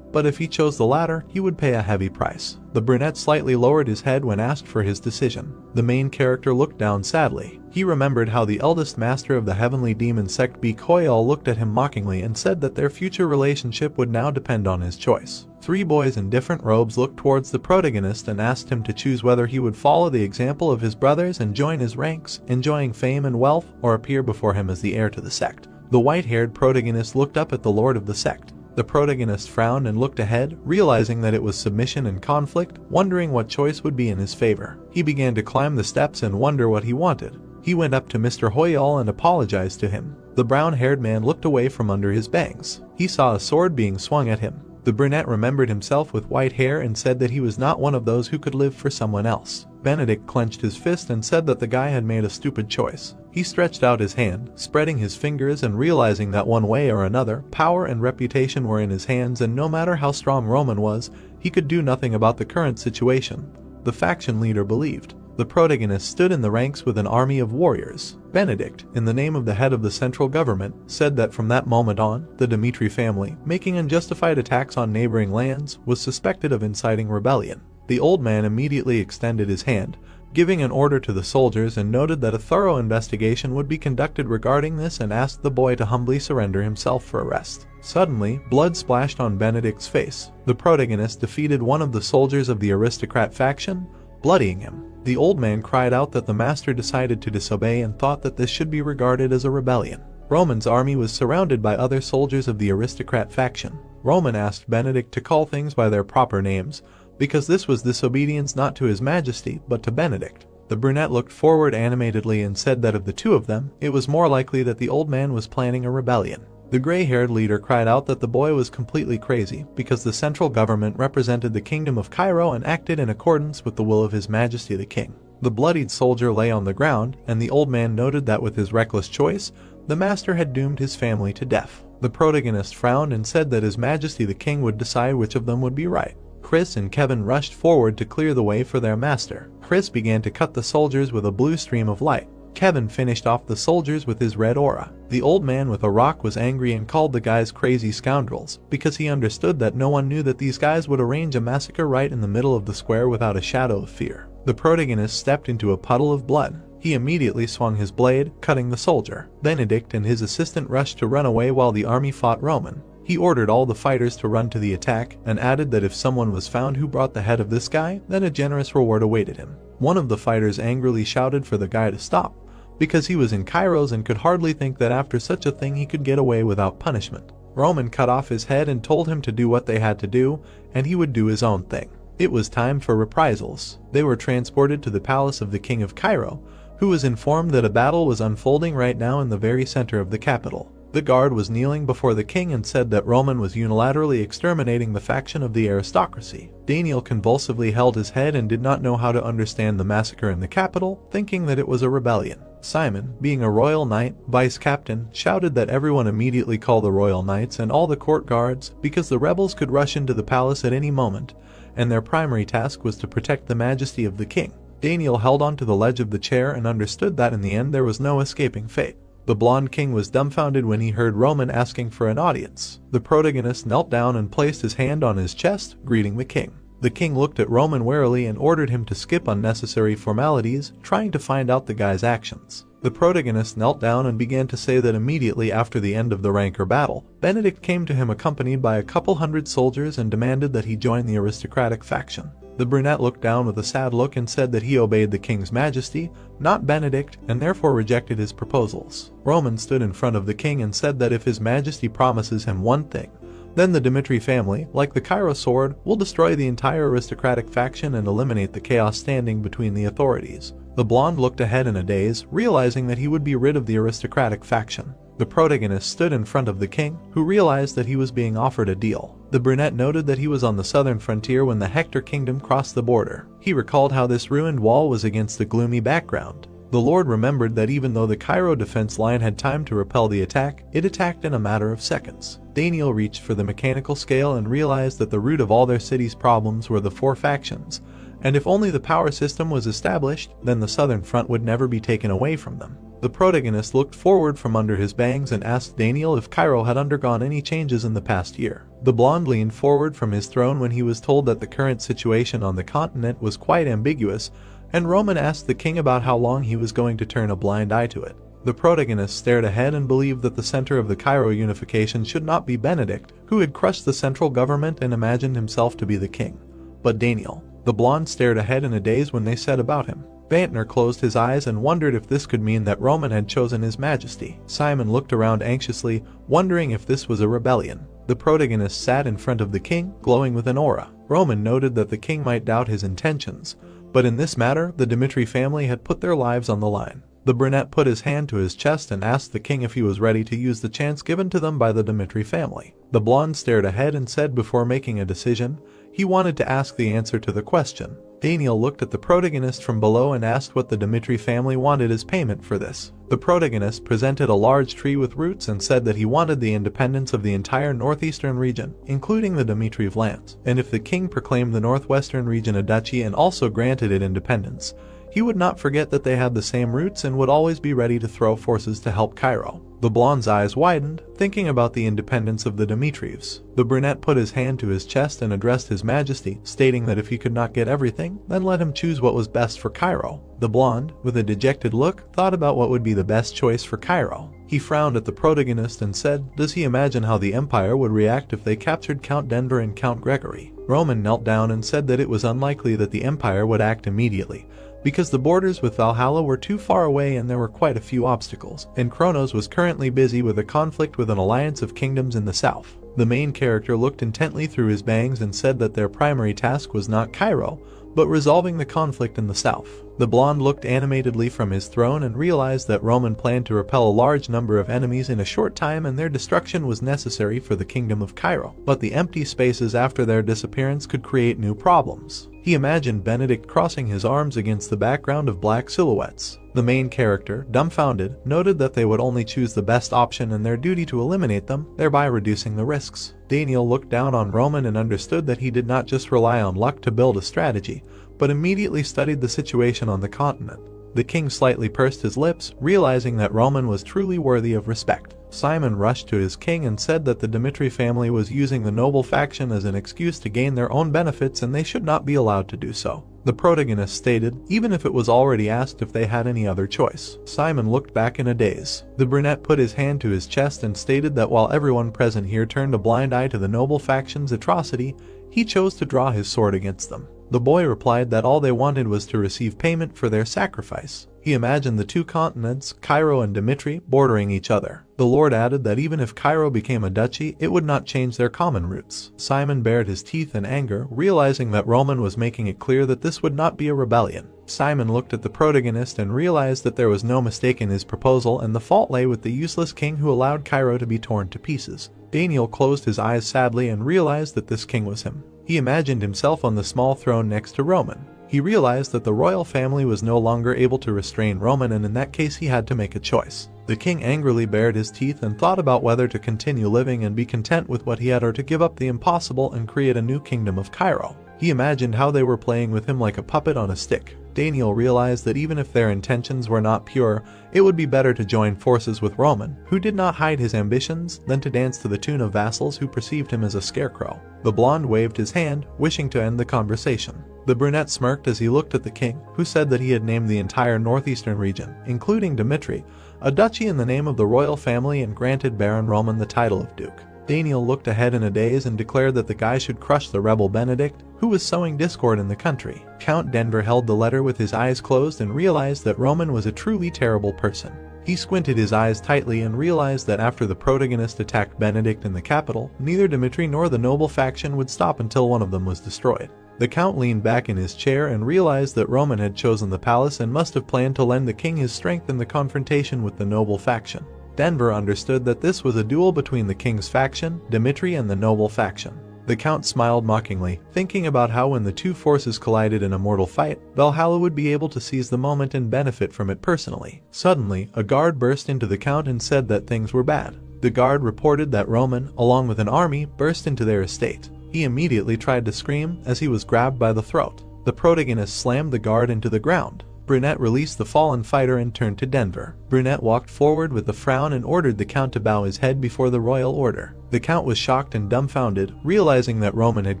but if he chose the latter, he would pay a heavy price. The brunette slightly lowered his head when asked for his decision. The main character looked down sadly. He remembered how the eldest master of the heavenly demon sect Koyal looked at him mockingly and said that their future relationship would now depend on his choice. Three boys in different robes looked towards the protagonist and asked him to choose whether he would follow the example of his brothers and join his ranks, enjoying fame and wealth, or appear before him as the heir to the sect. The white-haired protagonist looked up at the lord of the sect. The protagonist frowned and looked ahead, realizing that it was submission and conflict, wondering what choice would be in his favor. He began to climb the steps and wonder what he wanted. He went up to Mr. Hoyal and apologized to him. The brown-haired man looked away from under his bangs. He saw a sword being swung at him. The brunette remembered himself with white hair and said that he was not one of those who could live for someone else. Benedict clenched his fist and said that the guy had made a stupid choice. He stretched out his hand, spreading his fingers and realizing that one way or another, power and reputation were in his hands, and no matter how strong Roman was, he could do nothing about the current situation. The faction leader believed. The protagonist stood in the ranks with an army of warriors. Benedict, in the name of the head of the central government, said that from that moment on, the Dmitri family, making unjustified attacks on neighboring lands, was suspected of inciting rebellion. The old man immediately extended his hand, giving an order to the soldiers, and noted that a thorough investigation would be conducted regarding this, and asked the boy to humbly surrender himself for arrest. Suddenly, blood splashed on Benedict's face. The protagonist defeated one of the soldiers of the aristocrat faction, bloodying him. The old man cried out that the master decided to disobey and thought that this should be regarded as a rebellion. Roman's army was surrounded by other soldiers of the aristocrat faction. Roman asked Benedict to call things by their proper names, because this was disobedience not to his majesty, but to Benedict. The brunette looked forward animatedly and said that of the two of them, it was more likely that the old man was planning a rebellion. The gray-haired leader cried out that the boy was completely crazy, because the central government represented the kingdom of Cairo and acted in accordance with the will of His Majesty the King. The bloodied soldier lay on the ground, and the old man noted that with his reckless choice, the master had doomed his family to death. The protagonist frowned and said that His Majesty the King would decide which of them would be right. Chris and Kevin rushed forward to clear the way for their master. Chris began to cut the soldiers with a blue stream of light. Kevin finished off the soldiers with his red aura. The old man with a rock was angry and called the guys crazy scoundrels, because he understood that no one knew that these guys would arrange a massacre right in the middle of the square without a shadow of fear. The protagonist stepped into a puddle of blood. He immediately swung his blade, cutting the soldier. Benedict and his assistant rushed to run away while the army fought Roman. He ordered all the fighters to run to the attack, and added that if someone was found who brought the head of this guy, then a generous reward awaited him. One of the fighters angrily shouted for the guy to stop, because he was in Kairos and could hardly think that after such a thing he could get away without punishment. Roman cut off his head and told him to do what they had to do, and he would do his own thing. It was time for reprisals. They were transported to the palace of the king of Cairo, who was informed that a battle was unfolding right now in the very center of the capital. The guard was kneeling before the king and said that Roman was unilaterally exterminating the faction of the aristocracy. Daniel convulsively held his head and did not know how to understand the massacre in the capital, thinking that it was a rebellion. Simon, being a royal knight, vice captain, shouted that everyone immediately call the royal knights and all the court guards, because the rebels could rush into the palace at any moment, and their primary task was to protect the majesty of the king. Daniel held on to the ledge of the chair and understood that in the end there was no escaping fate. The blonde king was dumbfounded when he heard Roman asking for an audience. The protagonist knelt down and placed his hand on his chest, greeting the king. The king looked at Roman warily and ordered him to skip unnecessary formalities, trying to find out the guy's actions. The protagonist knelt down and began to say that immediately after the end of the rancor battle, Benedict came to him accompanied by a couple hundred soldiers and demanded that he join the aristocratic faction. The brunette looked down with a sad look and said that he obeyed the king's majesty, not Benedict, and therefore rejected his proposals. Roman stood in front of the king and said that if his majesty promises him one thing, then the Dmitri family, like the Cairo sword, will destroy the entire aristocratic faction and eliminate the chaos standing between the authorities. The blonde looked ahead in a daze, realizing that he would be rid of the aristocratic faction. The protagonist stood in front of the king, who realized that he was being offered a deal. The brunette noted that he was on the southern frontier when the Hector kingdom crossed the border. He recalled how this ruined wall was against the gloomy background. The lord remembered that even though the Cairo defense line had time to repel the attack, it attacked in a matter of seconds. Daniel reached for the mechanical scale and realized that the root of all their city's problems were the four factions, and if only the power system was established, then the southern front would never be taken away from them. The protagonist looked forward from under his bangs and asked Daniel if Cairo had undergone any changes in the past year. The blonde leaned forward from his throne when he was told that the current situation on the continent was quite ambiguous, and Roman asked the king about how long he was going to turn a blind eye to it. The protagonist stared ahead and believed that the center of the Cairo unification should not be Benedict, who had crushed the central government and imagined himself to be the king, but Daniel. The blonde stared ahead in a daze when they said about him. Vantner closed his eyes and wondered if this could mean that Roman had chosen his majesty. Simon looked around anxiously, wondering if this was a rebellion. The protagonist sat in front of the king, glowing with an aura. Roman noted that the king might doubt his intentions, but in this matter, the Dmitri family had put their lives on the line. The brunette put his hand to his chest and asked the king if he was ready to use the chance given to them by the Dmitri family. The blonde stared ahead and said before making a decision, he wanted to ask the answer to the question. Daniel looked at the protagonist from below and asked what the Dmitri family wanted as payment for this. The protagonist presented a large tree with roots and said that he wanted the independence of the entire northeastern region, including the Dmitriev lands, and if the king proclaimed the northwestern region a duchy and also granted it independence, he would not forget that they had the same roots and would always be ready to throw forces to help Cairo. The blonde's eyes widened, thinking about the independence of the Dmitrievs. The brunette put his hand to his chest and addressed His Majesty, stating that if he could not get everything, then let him choose what was best for Cairo. The blonde, with a dejected look, thought about what would be the best choice for Cairo. He frowned at the protagonist and said, does he imagine how the Empire would react if they captured Count Denver and Count Gregory? Roman knelt down and said that it was unlikely that the Empire would act immediately, because the borders with Valhalla were too far away and there were quite a few obstacles, and Kronos was currently busy with a conflict with an alliance of kingdoms in the south. The main character looked intently through his bangs and said that their primary task was not Cairo, but resolving the conflict in the south. The blonde looked animatedly from his throne and realized that Roman planned to repel a large number of enemies in a short time and their destruction was necessary for the kingdom of Cairo, but the empty spaces after their disappearance could create new problems. He imagined Benedict crossing his arms against the background of black silhouettes. The main character, dumbfounded, noted that they would only choose the best option and their duty to eliminate them, thereby reducing the risks. Daniel looked down on Roman and understood that he did not just rely on luck to build a strategy, but immediately studied the situation on the continent. The king slightly pursed his lips, realizing that Roman was truly worthy of respect. Simon rushed to his king and said that the Dmitri family was using the noble faction as an excuse to gain their own benefits and they should not be allowed to do so. The protagonist stated, even if it was already asked if they had any other choice. Simon looked back in a daze. The brunette put his hand to his chest and stated that while everyone present here turned a blind eye to the noble faction's atrocity, he chose to draw his sword against them. The boy replied that all they wanted was to receive payment for their sacrifice. He imagined the two continents, Cairo and Dmitri, bordering each other. The lord added that even if Cairo became a duchy, it would not change their common roots. Simon bared his teeth in anger, realizing that Roman was making it clear that this would not be a rebellion. Simon looked at the protagonist and realized that there was no mistake in his proposal and the fault lay with the useless king who allowed Cairo to be torn to pieces. Daniel closed his eyes sadly and realized that this king was him. He imagined himself on the small throne next to Roman. He realized that the royal family was no longer able to restrain Roman and in that case he had to make a choice. The king angrily bared his teeth and thought about whether to continue living and be content with what he had or to give up the impossible and create a new kingdom of Cairo. He imagined how they were playing with him like a puppet on a stick. Daniel realized that even if their intentions were not pure, it would be better to join forces with Roman, who did not hide his ambitions, than to dance to the tune of vassals who perceived him as a scarecrow. The blonde waved his hand, wishing to end the conversation. The brunette smirked as he looked at the king, who said that he had named the entire northeastern region, including Dmitri, a duchy in the name of the royal family and granted Baron Roman the title of duke. Daniel looked ahead in a daze and declared that the guy should crush the rebel Benedict, who was sowing discord in the country. Count Denver held the letter with his eyes closed and realized that Roman was a truly terrible person. He squinted his eyes tightly and realized that after the protagonist attacked Benedict in the capital, neither Dmitri nor the noble faction would stop until one of them was destroyed. The count leaned back in his chair and realized that Roman had chosen the palace and must have planned to lend the king his strength in the confrontation with the noble faction. Denver understood that this was a duel between the king's faction, Dmitri, and the noble faction. The count smiled mockingly, thinking about how when the two forces collided in a mortal fight, Valhalla would be able to seize the moment and benefit from it personally. Suddenly, a guard burst into the count and said that things were bad. The guard reported that Roman, along with an army, burst into their estate. He immediately tried to scream as he was grabbed by the throat. The protagonist slammed the guard into the ground. Brunette released the fallen fighter and turned to Denver. Brunette walked forward with a frown and ordered the count to bow his head before the royal order. The count was shocked and dumbfounded, realizing that Roman had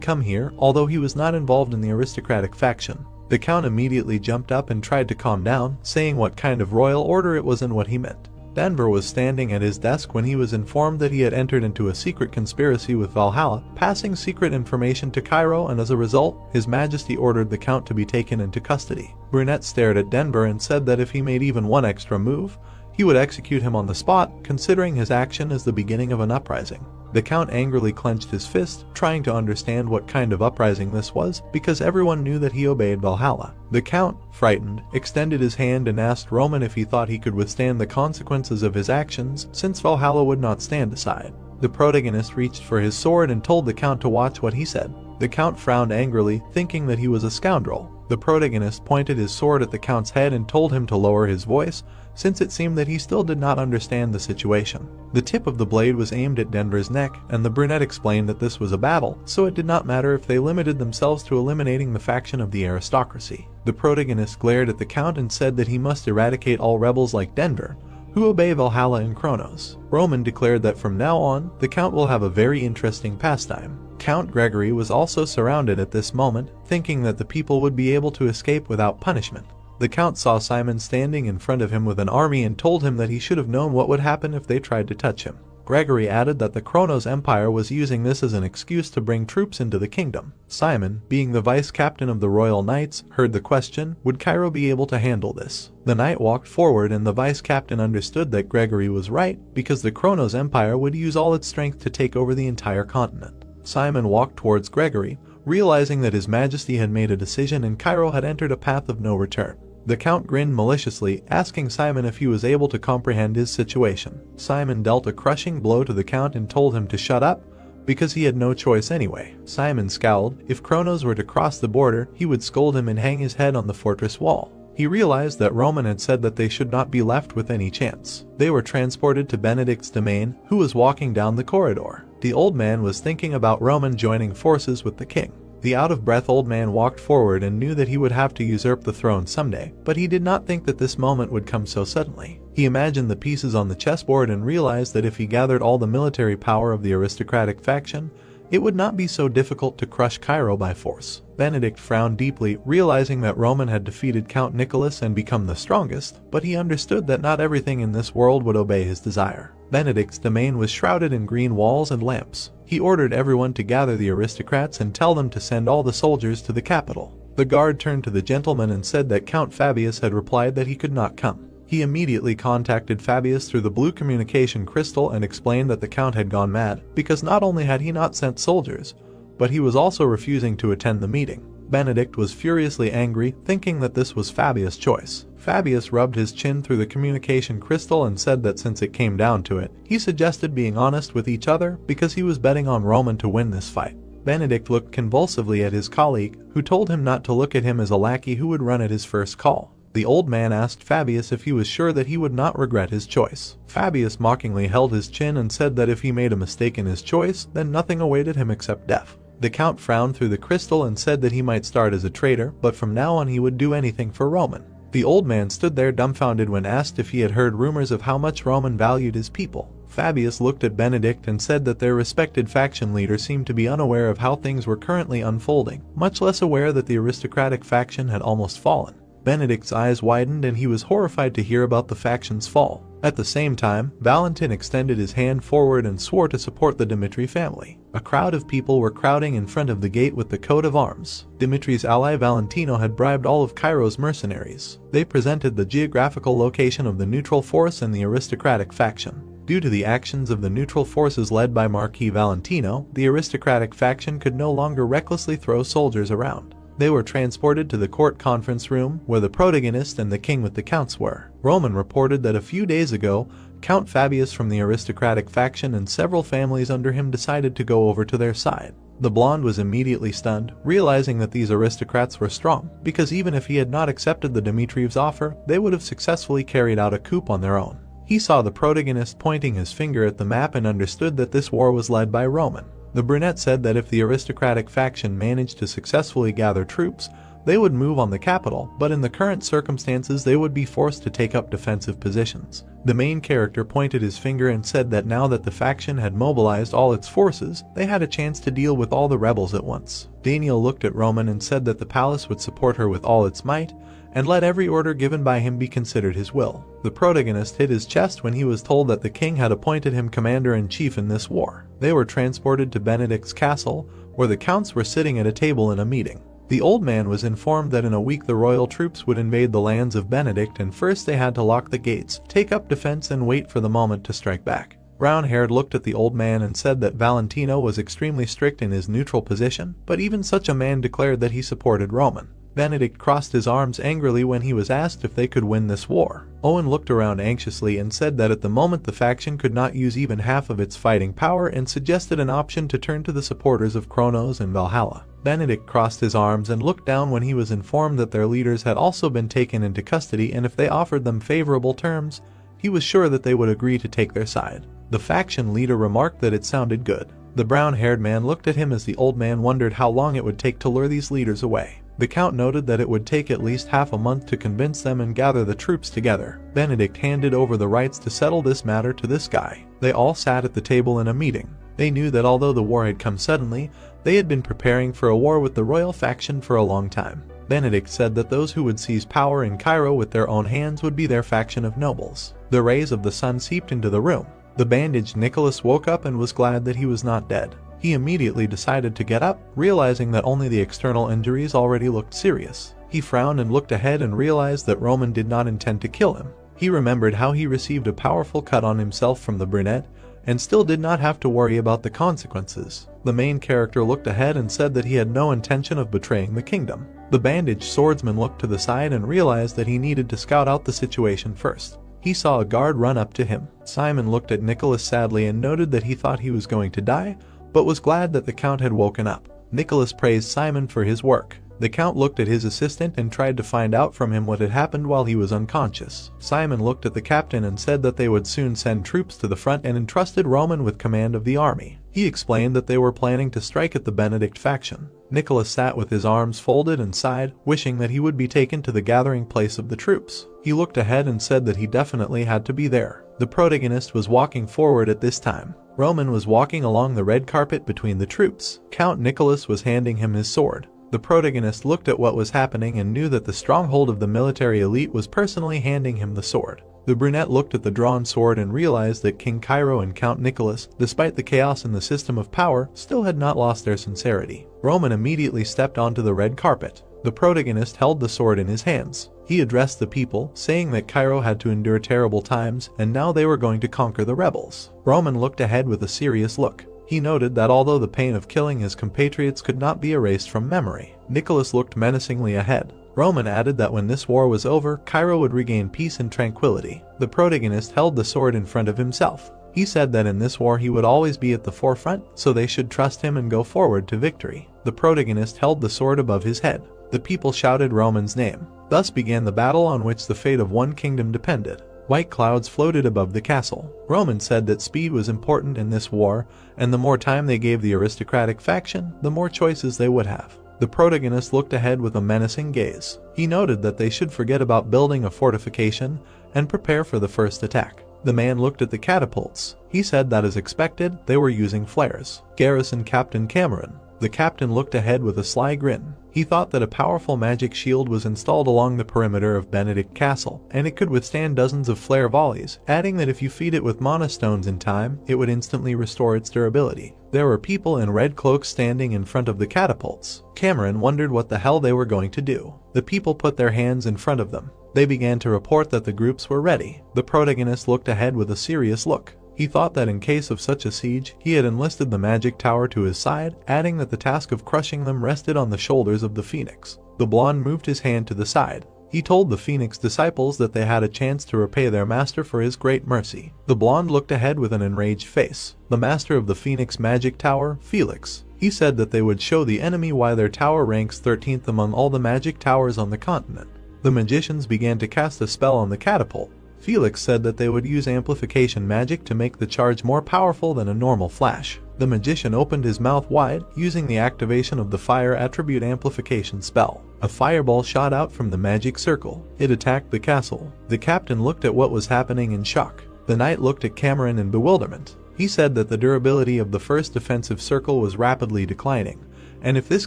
come here, although he was not involved in the aristocratic faction. The count immediately jumped up and tried to calm down, saying what kind of royal order it was and what he meant. Denver was standing at his desk when he was informed that he had entered into a secret conspiracy with Valhalla, passing secret information to Cairo, and as a result, His Majesty ordered the count to be taken into custody. Brunette stared at Denver and said that if he made even one extra move, he would execute him on the spot, considering his action as the beginning of an uprising. The Count angrily clenched his fist, trying to understand what kind of uprising this was, because everyone knew that he obeyed Valhalla. The Count, frightened, extended his hand and asked Roman if he thought he could withstand the consequences of his actions, since Valhalla would not stand aside. The protagonist reached for his sword and told the Count to watch what he said. The Count frowned angrily, thinking that he was a scoundrel. The protagonist pointed his sword at the Count's head and told him to lower his voice, since it seemed that he still did not understand the situation. The tip of the blade was aimed at Dronzer's neck, and the brunette explained that this was a battle, so it did not matter if they limited themselves to eliminating the faction of the aristocracy. The protagonist glared at the Count and said that he must eradicate all rebels like Dronzer, who obey Valhalla and Kronos. Roman declared that from now on, the Count will have a very interesting pastime. Count Gregory was also surrounded at this moment, thinking that the people would be able to escape without punishment. The Count saw Simon standing in front of him with an army and told him that he should have known what would happen if they tried to touch him. Gregory added that the Kronos Empire was using this as an excuse to bring troops into the kingdom. Simon, being the vice captain of the Royal Knights, heard the question, would Cairo be able to handle this? The knight walked forward and the vice captain understood that Gregory was right, because the Kronos Empire would use all its strength to take over the entire continent. Simon walked towards Gregory, realizing that His Majesty had made a decision and Cairo had entered a path of no return. The Count grinned maliciously, asking Simon if he was able to comprehend his situation. Simon dealt a crushing blow to the Count and told him to shut up, because he had no choice anyway. Simon scowled. If Kronos were to cross the border, he would scold him and hang his head on the fortress wall. He realized that Roman had said that they should not be left with any chance. They were transported to Benedict's domain, who was walking down the corridor. The old man was thinking about Roman joining forces with the king. The out-of-breath old man walked forward and knew that he would have to usurp the throne someday, but he did not think that this moment would come so suddenly. He imagined the pieces on the chessboard and realized that if he gathered all the military power of the aristocratic faction, it would not be so difficult to crush Cairo by force. Benedict frowned deeply, realizing that Roman had defeated Count Nicholas and become the strongest, but he understood that not everything in this world would obey his desire. Benedict's domain was shrouded in green walls and lamps. He ordered everyone to gather the aristocrats and tell them to send all the soldiers to the capital. The guard turned to the gentleman and said that Count Fabius had replied that he could not come. He immediately contacted Fabius through the blue communication crystal and explained that the Count had gone mad, because not only had he not sent soldiers, but he was also refusing to attend the meeting. Benedict was furiously angry, thinking that this was Fabius' choice. Fabius rubbed his chin through the communication crystal and said that since it came down to it, he suggested being honest with each other because he was betting on Roman to win this fight. Benedict looked convulsively at his colleague, who told him not to look at him as a lackey who would run at his first call. The old man asked Fabius if he was sure that he would not regret his choice. Fabius mockingly held his chin and said that if he made a mistake in his choice, then nothing awaited him except death. The Count frowned through the crystal and said that he might start as a traitor, but from now on he would do anything for Roman. The old man stood there dumbfounded when asked if he had heard rumors of how much Roman valued his people. Fabius looked at Benedict and said that their respected faction leader seemed to be unaware of how things were currently unfolding, much less aware that the aristocratic faction had almost fallen. Benedict's eyes widened and he was horrified to hear about the faction's fall. At the same time, Valentin extended his hand forward and swore to support the Dmitri family. A crowd of people were crowding in front of the gate with the coat of arms. Dmitri's ally Valentino had bribed all of Cairo's mercenaries. They presented the geographical location of the neutral force and the aristocratic faction. Due to the actions of the neutral forces led by Marquis Valentino, the aristocratic faction could no longer recklessly throw soldiers around. They were transported to the court conference room, where the protagonist and the king with the counts were. Roman reported that a few days ago, Count Fabius from the aristocratic faction and several families under him decided to go over to their side. The blonde was immediately stunned, realizing that these aristocrats were strong, because even if he had not accepted the Dmitriev's offer, they would have successfully carried out a coup on their own. He saw the protagonist pointing his finger at the map and understood that this war was led by Roman. The brunette said that if the aristocratic faction managed to successfully gather troops, they would move on the capital, but in the current circumstances they would be forced to take up defensive positions. The main character pointed his finger and said that now that the faction had mobilized all its forces, they had a chance to deal with all the rebels at once. Daniel looked at Roman and said that the palace would support her with all its might, and let every order given by him be considered his will. The protagonist hit his chest when he was told that the king had appointed him commander-in-chief in this war. They were transported to Benedict's castle, where the counts were sitting at a table in a meeting. The old man was informed that in a week the royal troops would invade the lands of Benedict, and first they had to lock the gates, take up defense and wait for the moment to strike back. Brown-haired looked at the old man and said that Valentino was extremely strict in his neutral position, but even such a man declared that he supported Roman. Benedict crossed his arms angrily when he was asked if they could win this war. Owen looked around anxiously and said that at the moment the faction could not use even half of its fighting power and suggested an option to turn to the supporters of Kronos and Valhalla. Benedict crossed his arms and looked down when he was informed that their leaders had also been taken into custody, and if they offered them favorable terms, he was sure that they would agree to take their side. The faction leader remarked that it sounded good. The brown-haired man looked at him as the old man wondered how long it would take to lure these leaders away. The Count noted that it would take at least half a month to convince them and gather the troops together. Benedict handed over the rights to settle this matter to this guy. They all sat at the table in a meeting. They knew that although the war had come suddenly, they had been preparing for a war with the royal faction for a long time. Benedict said that those who would seize power in Cairo with their own hands would be their faction of nobles. The rays of the sun seeped into the room. The bandaged Nicholas woke up and was glad that he was not dead. He immediately decided to get up, realizing that only the external injuries already looked serious. He frowned and looked ahead and realized that Roman did not intend to kill him. He remembered how he received a powerful cut on himself from the brunette, and still did not have to worry about the consequences. The main character looked ahead and said that he had no intention of betraying the kingdom. The bandaged swordsman looked to the side and realized that he needed to scout out the situation first. He saw a guard run up to him. Simon looked at Nicholas sadly and noted that he thought he was going to die, but was glad that the Count had woken up. Nicholas praised Simon for his work. The Count looked at his assistant and tried to find out from him what had happened while he was unconscious. Simon looked at the captain and said that they would soon send troops to the front and entrusted Roman with command of the army. He explained that they were planning to strike at the Benedict faction. Nicholas sat with his arms folded and sighed, wishing that he would be taken to the gathering place of the troops. He looked ahead and said that he definitely had to be there. The protagonist was walking forward at this time. Roman was walking along the red carpet between the troops. Count Nicholas was handing him his sword. The protagonist looked at what was happening and knew that the stronghold of the military elite was personally handing him the sword. The brunette looked at the drawn sword and realized that King Cairo and Count Nicholas, despite the chaos in the system of power, still had not lost their sincerity. Roman immediately stepped onto the red carpet. The protagonist held the sword in his hands. He addressed the people, saying that Cairo had to endure terrible times, and now they were going to conquer the rebels. Roman looked ahead with a serious look. He noted that although the pain of killing his compatriots could not be erased from memory, Nicholas looked menacingly ahead. Roman added that when this war was over, Cairo would regain peace and tranquility. The protagonist held the sword in front of himself. He said that in this war he would always be at the forefront, so they should trust him and go forward to victory. The protagonist held the sword above his head. The people shouted Roman's name. Thus began the battle on which the fate of one kingdom depended. White clouds floated above the castle. Roman said that speed was important in this war, and the more time they gave the aristocratic faction, the more choices they would have. The protagonist looked ahead with a menacing gaze. He noted that they should forget about building a fortification and prepare for the first attack. The man looked at the catapults. He said that as expected, they were using flares. Garrison Captain Cameron. The captain looked ahead with a sly grin. He thought that a powerful magic shield was installed along the perimeter of Benedict Castle, and it could withstand dozens of flare volleys, adding that if you feed it with mana stones in time, it would instantly restore its durability. There were people in red cloaks standing in front of the catapults. Cameron wondered what the hell they were going to do. The people put their hands in front of them. They began to report that the groups were ready. The protagonist looked ahead with a serious look. He thought that in case of such a siege, he had enlisted the magic tower to his side, adding that the task of crushing them rested on the shoulders of the Phoenix. The blonde moved his hand to the side. He told the Phoenix disciples that they had a chance to repay their master for his great mercy. The blonde looked ahead with an enraged face. The master of the Phoenix magic tower, Felix. He said that they would show the enemy why their tower ranks 13th among all the magic towers on the continent. The magicians began to cast a spell on the catapult. Felix said that they would use amplification magic to make the charge more powerful than a normal flash. The magician opened his mouth wide, using the activation of the fire attribute amplification spell. A fireball shot out from the magic circle. It attacked the castle. The captain looked at what was happening in shock. The knight looked at Cameron in bewilderment. He said that the durability of the first defensive circle was rapidly declining, and if this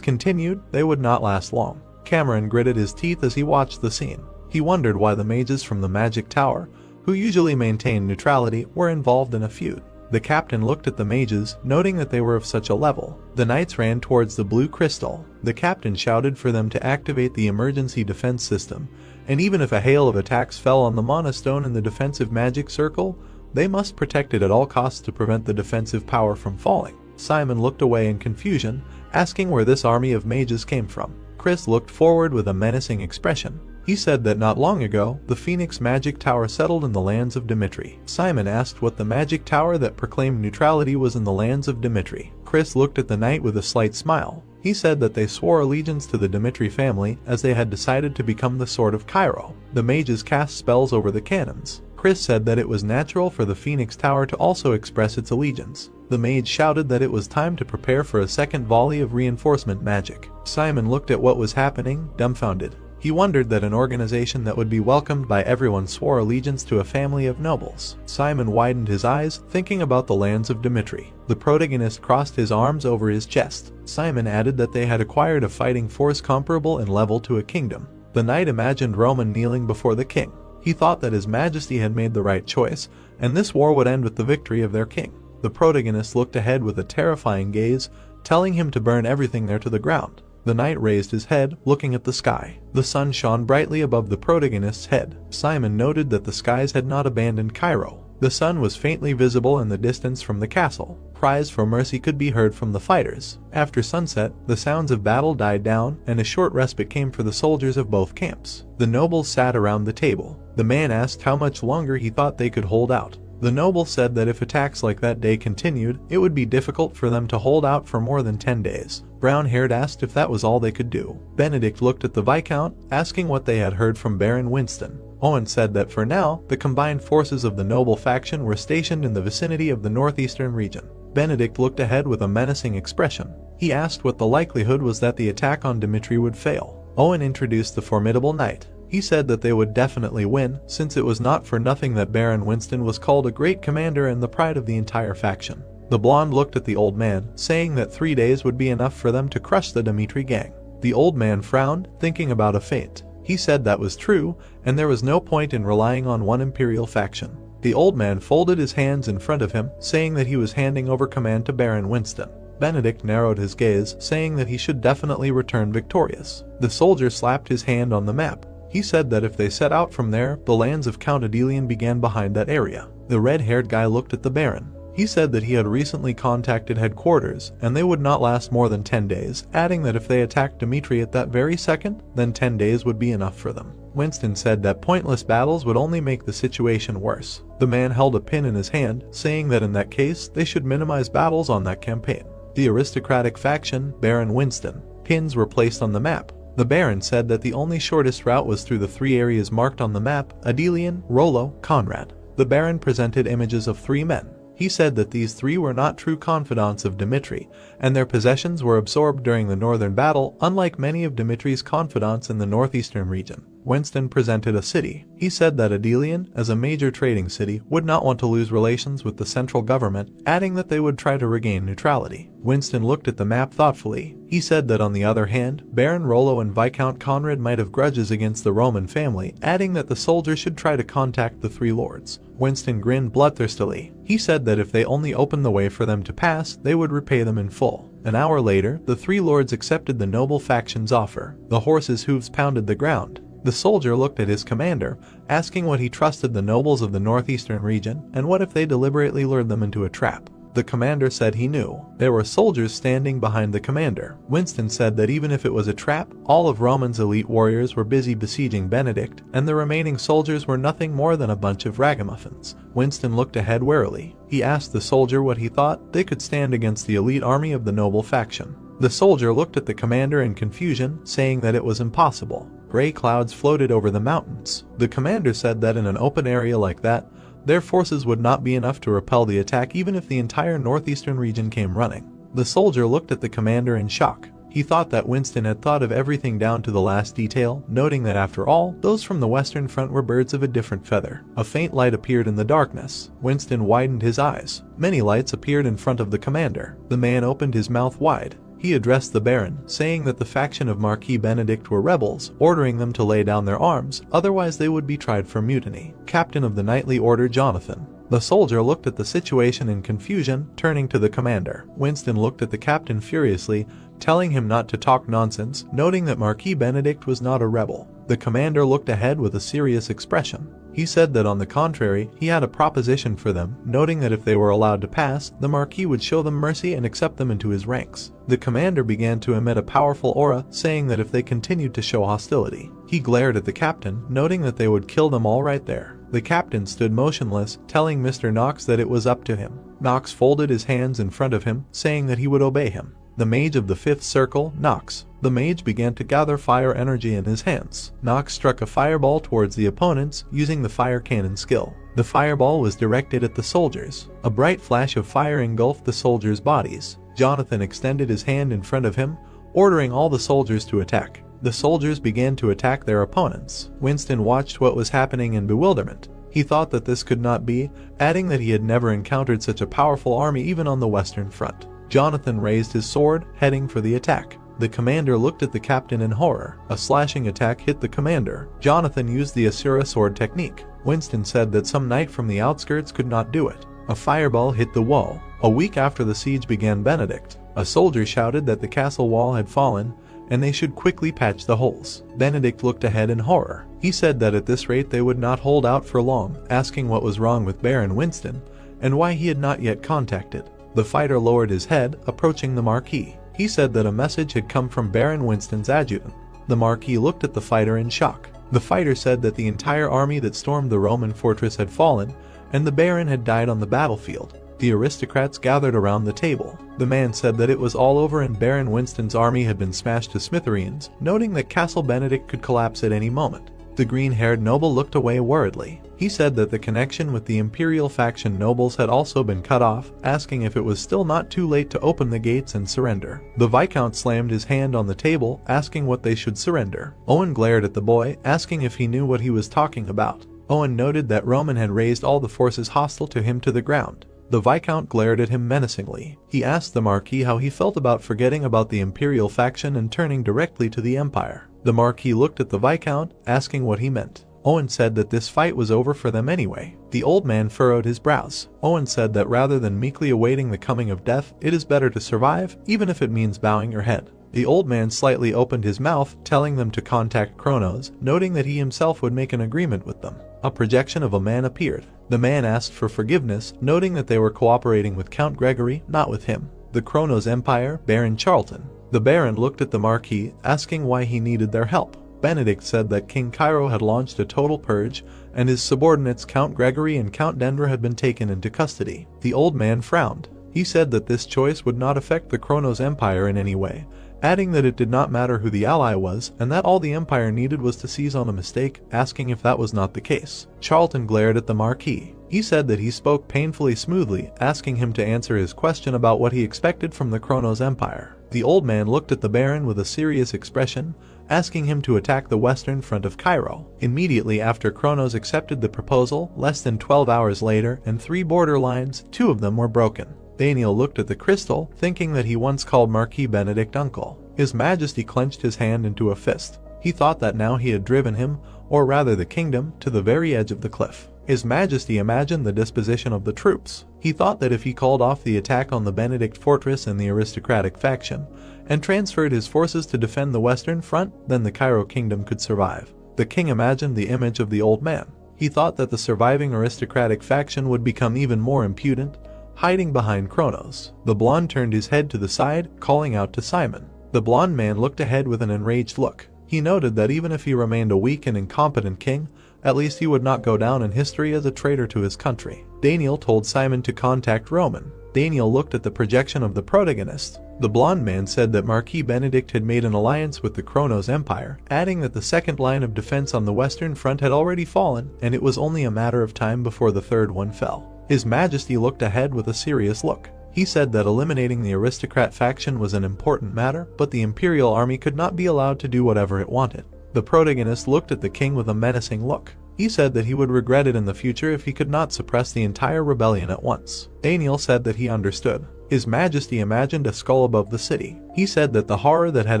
continued, they would not last long. Cameron gritted his teeth as he watched the scene. He wondered why the mages from the magic tower, who usually maintained neutrality, were involved in a feud. The captain looked at the mages, noting that they were of such a level. The knights ran towards the blue crystal. The captain shouted for them to activate the emergency defense system, and even if a hail of attacks fell on the mana stone in the defensive magic circle, They must protect it at all costs to prevent the defensive power from falling. Simon looked away in confusion, asking where this army of mages came from. Chris looked forward with a menacing expression. He said that not long ago, the Phoenix Magic Tower settled in the lands of Dimitri. Simon asked what the magic tower that proclaimed neutrality was in the lands of Dimitri. Chris looked at the knight with a slight smile. He said that they swore allegiance to the Dimitri family as they had decided to become the Sword of Cairo. The mages cast spells over the cannons. Chris said that it was natural for the Phoenix Tower to also express its allegiance. The mage shouted that it was time to prepare for a second volley of reinforcement magic. Simon looked at what was happening, dumbfounded. He wondered that an organization that would be welcomed by everyone swore allegiance to a family of nobles. Simon widened his eyes, thinking about the lands of Dimitri. The protagonist crossed his arms over his chest. Simon added that they had acquired a fighting force comparable in level to a kingdom. The knight imagined Roman kneeling before the king. He thought that His Majesty had made the right choice, and this war would end with the victory of their king. The protagonist looked ahead with a terrifying gaze, telling him to burn everything there to the ground. The knight raised his head, looking at the sky. The sun shone brightly above the protagonist's head. Simon noted that the skies had not abandoned Cairo. The sun was faintly visible in the distance from the castle. Cries for mercy could be heard from the fighters. After sunset, the sounds of battle died down, and a short respite came for the soldiers of both camps. The nobles sat around the table. The man asked how much longer he thought they could hold out. The noble said that if attacks like that day continued, it would be difficult for them to hold out for more than 10 days. Brown-haired asked if that was all they could do. Benedict looked at the Viscount, asking what they had heard from Baron Winston. Owen said that for now, the combined forces of the noble faction were stationed in the vicinity of the northeastern region. Benedict looked ahead with a menacing expression. He asked what the likelihood was that the attack on Dimitri would fail. Owen introduced the formidable knight. He said that they would definitely win, since it was not for nothing that Baron Winston was called a great commander and the pride of the entire faction. The blonde looked at the old man, saying that 3 days would be enough for them to crush the Dimitri gang. The old man frowned, thinking about a fate. He said that was true, and there was no point in relying on one imperial faction. The old man folded his hands in front of him, saying that he was handing over command to Baron Winston. Benedict narrowed his gaze, saying that he should definitely return victorious. The soldier slapped his hand on the map. He said that if they set out from there, the lands of Count Adelian began behind that area. The red-haired guy looked at the Baron. He said that he had recently contacted headquarters, and they would not last more than 10 days, adding that if they attacked Dimitri at that very second, then 10 days would be enough for them. Winston said that pointless battles would only make the situation worse. The man held a pin in his hand, saying that in that case, they should minimize battles on that campaign. The aristocratic faction, Baron Winston. Pins were placed on the map. The Baron said that the only shortest route was through the 3 areas marked on the map: Adelian, Rollo, Conrad. The Baron presented images of 3 men. He said that these 3 were not true confidants of Dimitri, and their possessions were absorbed during the northern battle, unlike many of Dimitri's confidants in the northeastern region. Winston presented a city. He said that Adelian, as a major trading city, would not want to lose relations with the central government, adding that they would try to regain neutrality. Winston looked at the map thoughtfully. He said that on the other hand, Baron Rollo and Viscount Conrad might have grudges against the Roman family, adding that the soldiers should try to contact the 3 lords. Winston grinned bloodthirstily. He said that if they only opened the way for them to pass, they would repay them in full. An hour later, the 3 lords accepted the noble faction's offer. The horses' hooves pounded the ground. The soldier looked at his commander, asking what he trusted the nobles of the northeastern region, and what if they deliberately lured them into a trap. The commander said he knew. There were soldiers standing behind the commander. Winston said that even if it was a trap, all of Roman's elite warriors were busy besieging Benedict, and the remaining soldiers were nothing more than a bunch of ragamuffins. Winston looked ahead warily. He asked the soldier what he thought they could stand against the elite army of the noble faction. The soldier looked at the commander in confusion, saying that it was impossible. Gray clouds floated over the mountains. The commander said that in an open area like that, their forces would not be enough to repel the attack even if the entire northeastern region came running. The soldier looked at the commander in shock. He thought that Winston had thought of everything down to the last detail, noting that after all, those from the western front were birds of a different feather. A faint light appeared in the darkness. Winston widened his eyes. Many lights appeared in front of the commander. The man opened his mouth wide. He addressed the Baron, saying that the faction of Marquis Benedict were rebels, ordering them to lay down their arms, otherwise they would be tried for mutiny. Captain of the Knightly Order Jonathan. The soldier looked at the situation in confusion, turning to the commander. Winston looked at the captain furiously, telling him not to talk nonsense, noting that Marquis Benedict was not a rebel. The commander looked ahead with a serious expression. He said that on the contrary, he had a proposition for them, noting that if they were allowed to pass, the Marquis would show them mercy and accept them into his ranks. The commander began to emit a powerful aura, saying that if they continued to show hostility, he glared at the captain, noting that they would kill them all right there. The captain stood motionless, telling Mr. Knox that it was up to him. Knox folded his hands in front of him, saying that he would obey him. The mage of the fifth circle, Knox. The mage began to gather fire energy in his hands. Knox struck a fireball towards the opponents, using the fire cannon skill. The fireball was directed at the soldiers. A bright flash of fire engulfed the soldiers' bodies. Jonathan extended his hand in front of him, ordering all the soldiers to attack. The soldiers began to attack their opponents. Winston watched what was happening in bewilderment. He thought that this could not be, adding that he had never encountered such a powerful army even on the Western Front. Jonathan raised his sword, heading for the attack. The commander looked at the captain in horror. A slashing attack hit the commander. Jonathan used the Asura sword technique. Winston said that some knight from the outskirts could not do it. A fireball hit the wall. A week after the siege began, Benedict, a soldier, shouted that the castle wall had fallen and they should quickly patch the holes. Benedict looked ahead in horror. He said that at this rate they would not hold out for long, asking what was wrong with Baron Winston and why he had not yet contacted. The fighter lowered his head, approaching the Marquis. He said that a message had come from Baron Winston's adjutant. The Marquis looked at the fighter in shock. The fighter said that the entire army that stormed the Roman fortress had fallen, and the Baron had died on the battlefield. The aristocrats gathered around the table. The man said that it was all over and Baron Winston's army had been smashed to smithereens, noting that Castle Benedict could collapse at any moment. The green-haired noble looked away worriedly. He said that the connection with the imperial faction nobles had also been cut off, asking if it was still not too late to open the gates and surrender. The Viscount slammed his hand on the table, asking what they should surrender. Owen glared at the boy, asking if he knew what he was talking about. Owen noted that Roman had razed all the forces hostile to him to the ground. The Viscount glared at him menacingly. He asked the Marquis how he felt about forgetting about the imperial faction and turning directly to the Empire. The Marquis looked at the Viscount, asking what he meant. Owen said that this fight was over for them anyway. The old man furrowed his brows. Owen said that rather than meekly awaiting the coming of death, it is better to survive, even if it means bowing your head. The old man slightly opened his mouth, telling them to contact Kronos, noting that he himself would make an agreement with them. A projection of a man appeared. The man asked for forgiveness, noting that they were cooperating with Count Gregory, not with him. The Kronos Empire, Baron Charlton. The Baron looked at the Marquis, asking why he needed their help. Benedict said that King Cairo had launched a total purge, and his subordinates Count Gregory and Count Denver had been taken into custody. The old man frowned. He said that this choice would not affect the Kronos Empire in any way, adding that it did not matter who the ally was, and that all the Empire needed was to seize on a mistake, asking if that was not the case. Charlton glared at the Marquis. He said that he spoke painfully smoothly, asking him to answer his question about what he expected from the Kronos Empire. The old man looked at the Baron with a serious expression, asking him to attack the western front of Cairo. Immediately after Kronos accepted the proposal, less than 12 hours later, and 3 border lines, 2 of them were broken. Daniel looked at the crystal, thinking that he once called Marquis Benedict uncle. His Majesty clenched his hand into a fist. He thought that now he had driven him, or rather the kingdom, to the very edge of the cliff. His Majesty imagined the disposition of the troops. He thought that if he called off the attack on the Benedict fortress and the aristocratic faction, and transferred his forces to defend the western front, then the Cairo kingdom could survive. The king imagined the image of the old man. He thought that the surviving aristocratic faction would become even more impudent, hiding behind Kronos. The blonde turned his head to the side, calling out to Simon. The blonde man looked ahead with an enraged look. He noted that even if he remained a weak and incompetent king, at least he would not go down in history as a traitor to his country. Daniel told Simon to contact Roman. Daniel looked at the projection of the protagonist. The blonde man said that Marquis Benedict had made an alliance with the Kronos Empire, adding that the second line of defense on the western front had already fallen, and it was only a matter of time before the third one fell. His Majesty looked ahead with a serious look. He said that eliminating the aristocrat faction was an important matter, but the imperial army could not be allowed to do whatever it wanted. The protagonist looked at the king with a menacing look. He said that he would regret it in the future if he could not suppress the entire rebellion at once. Daniel said that he understood. His Majesty imagined a skull above the city. He said that the horror that had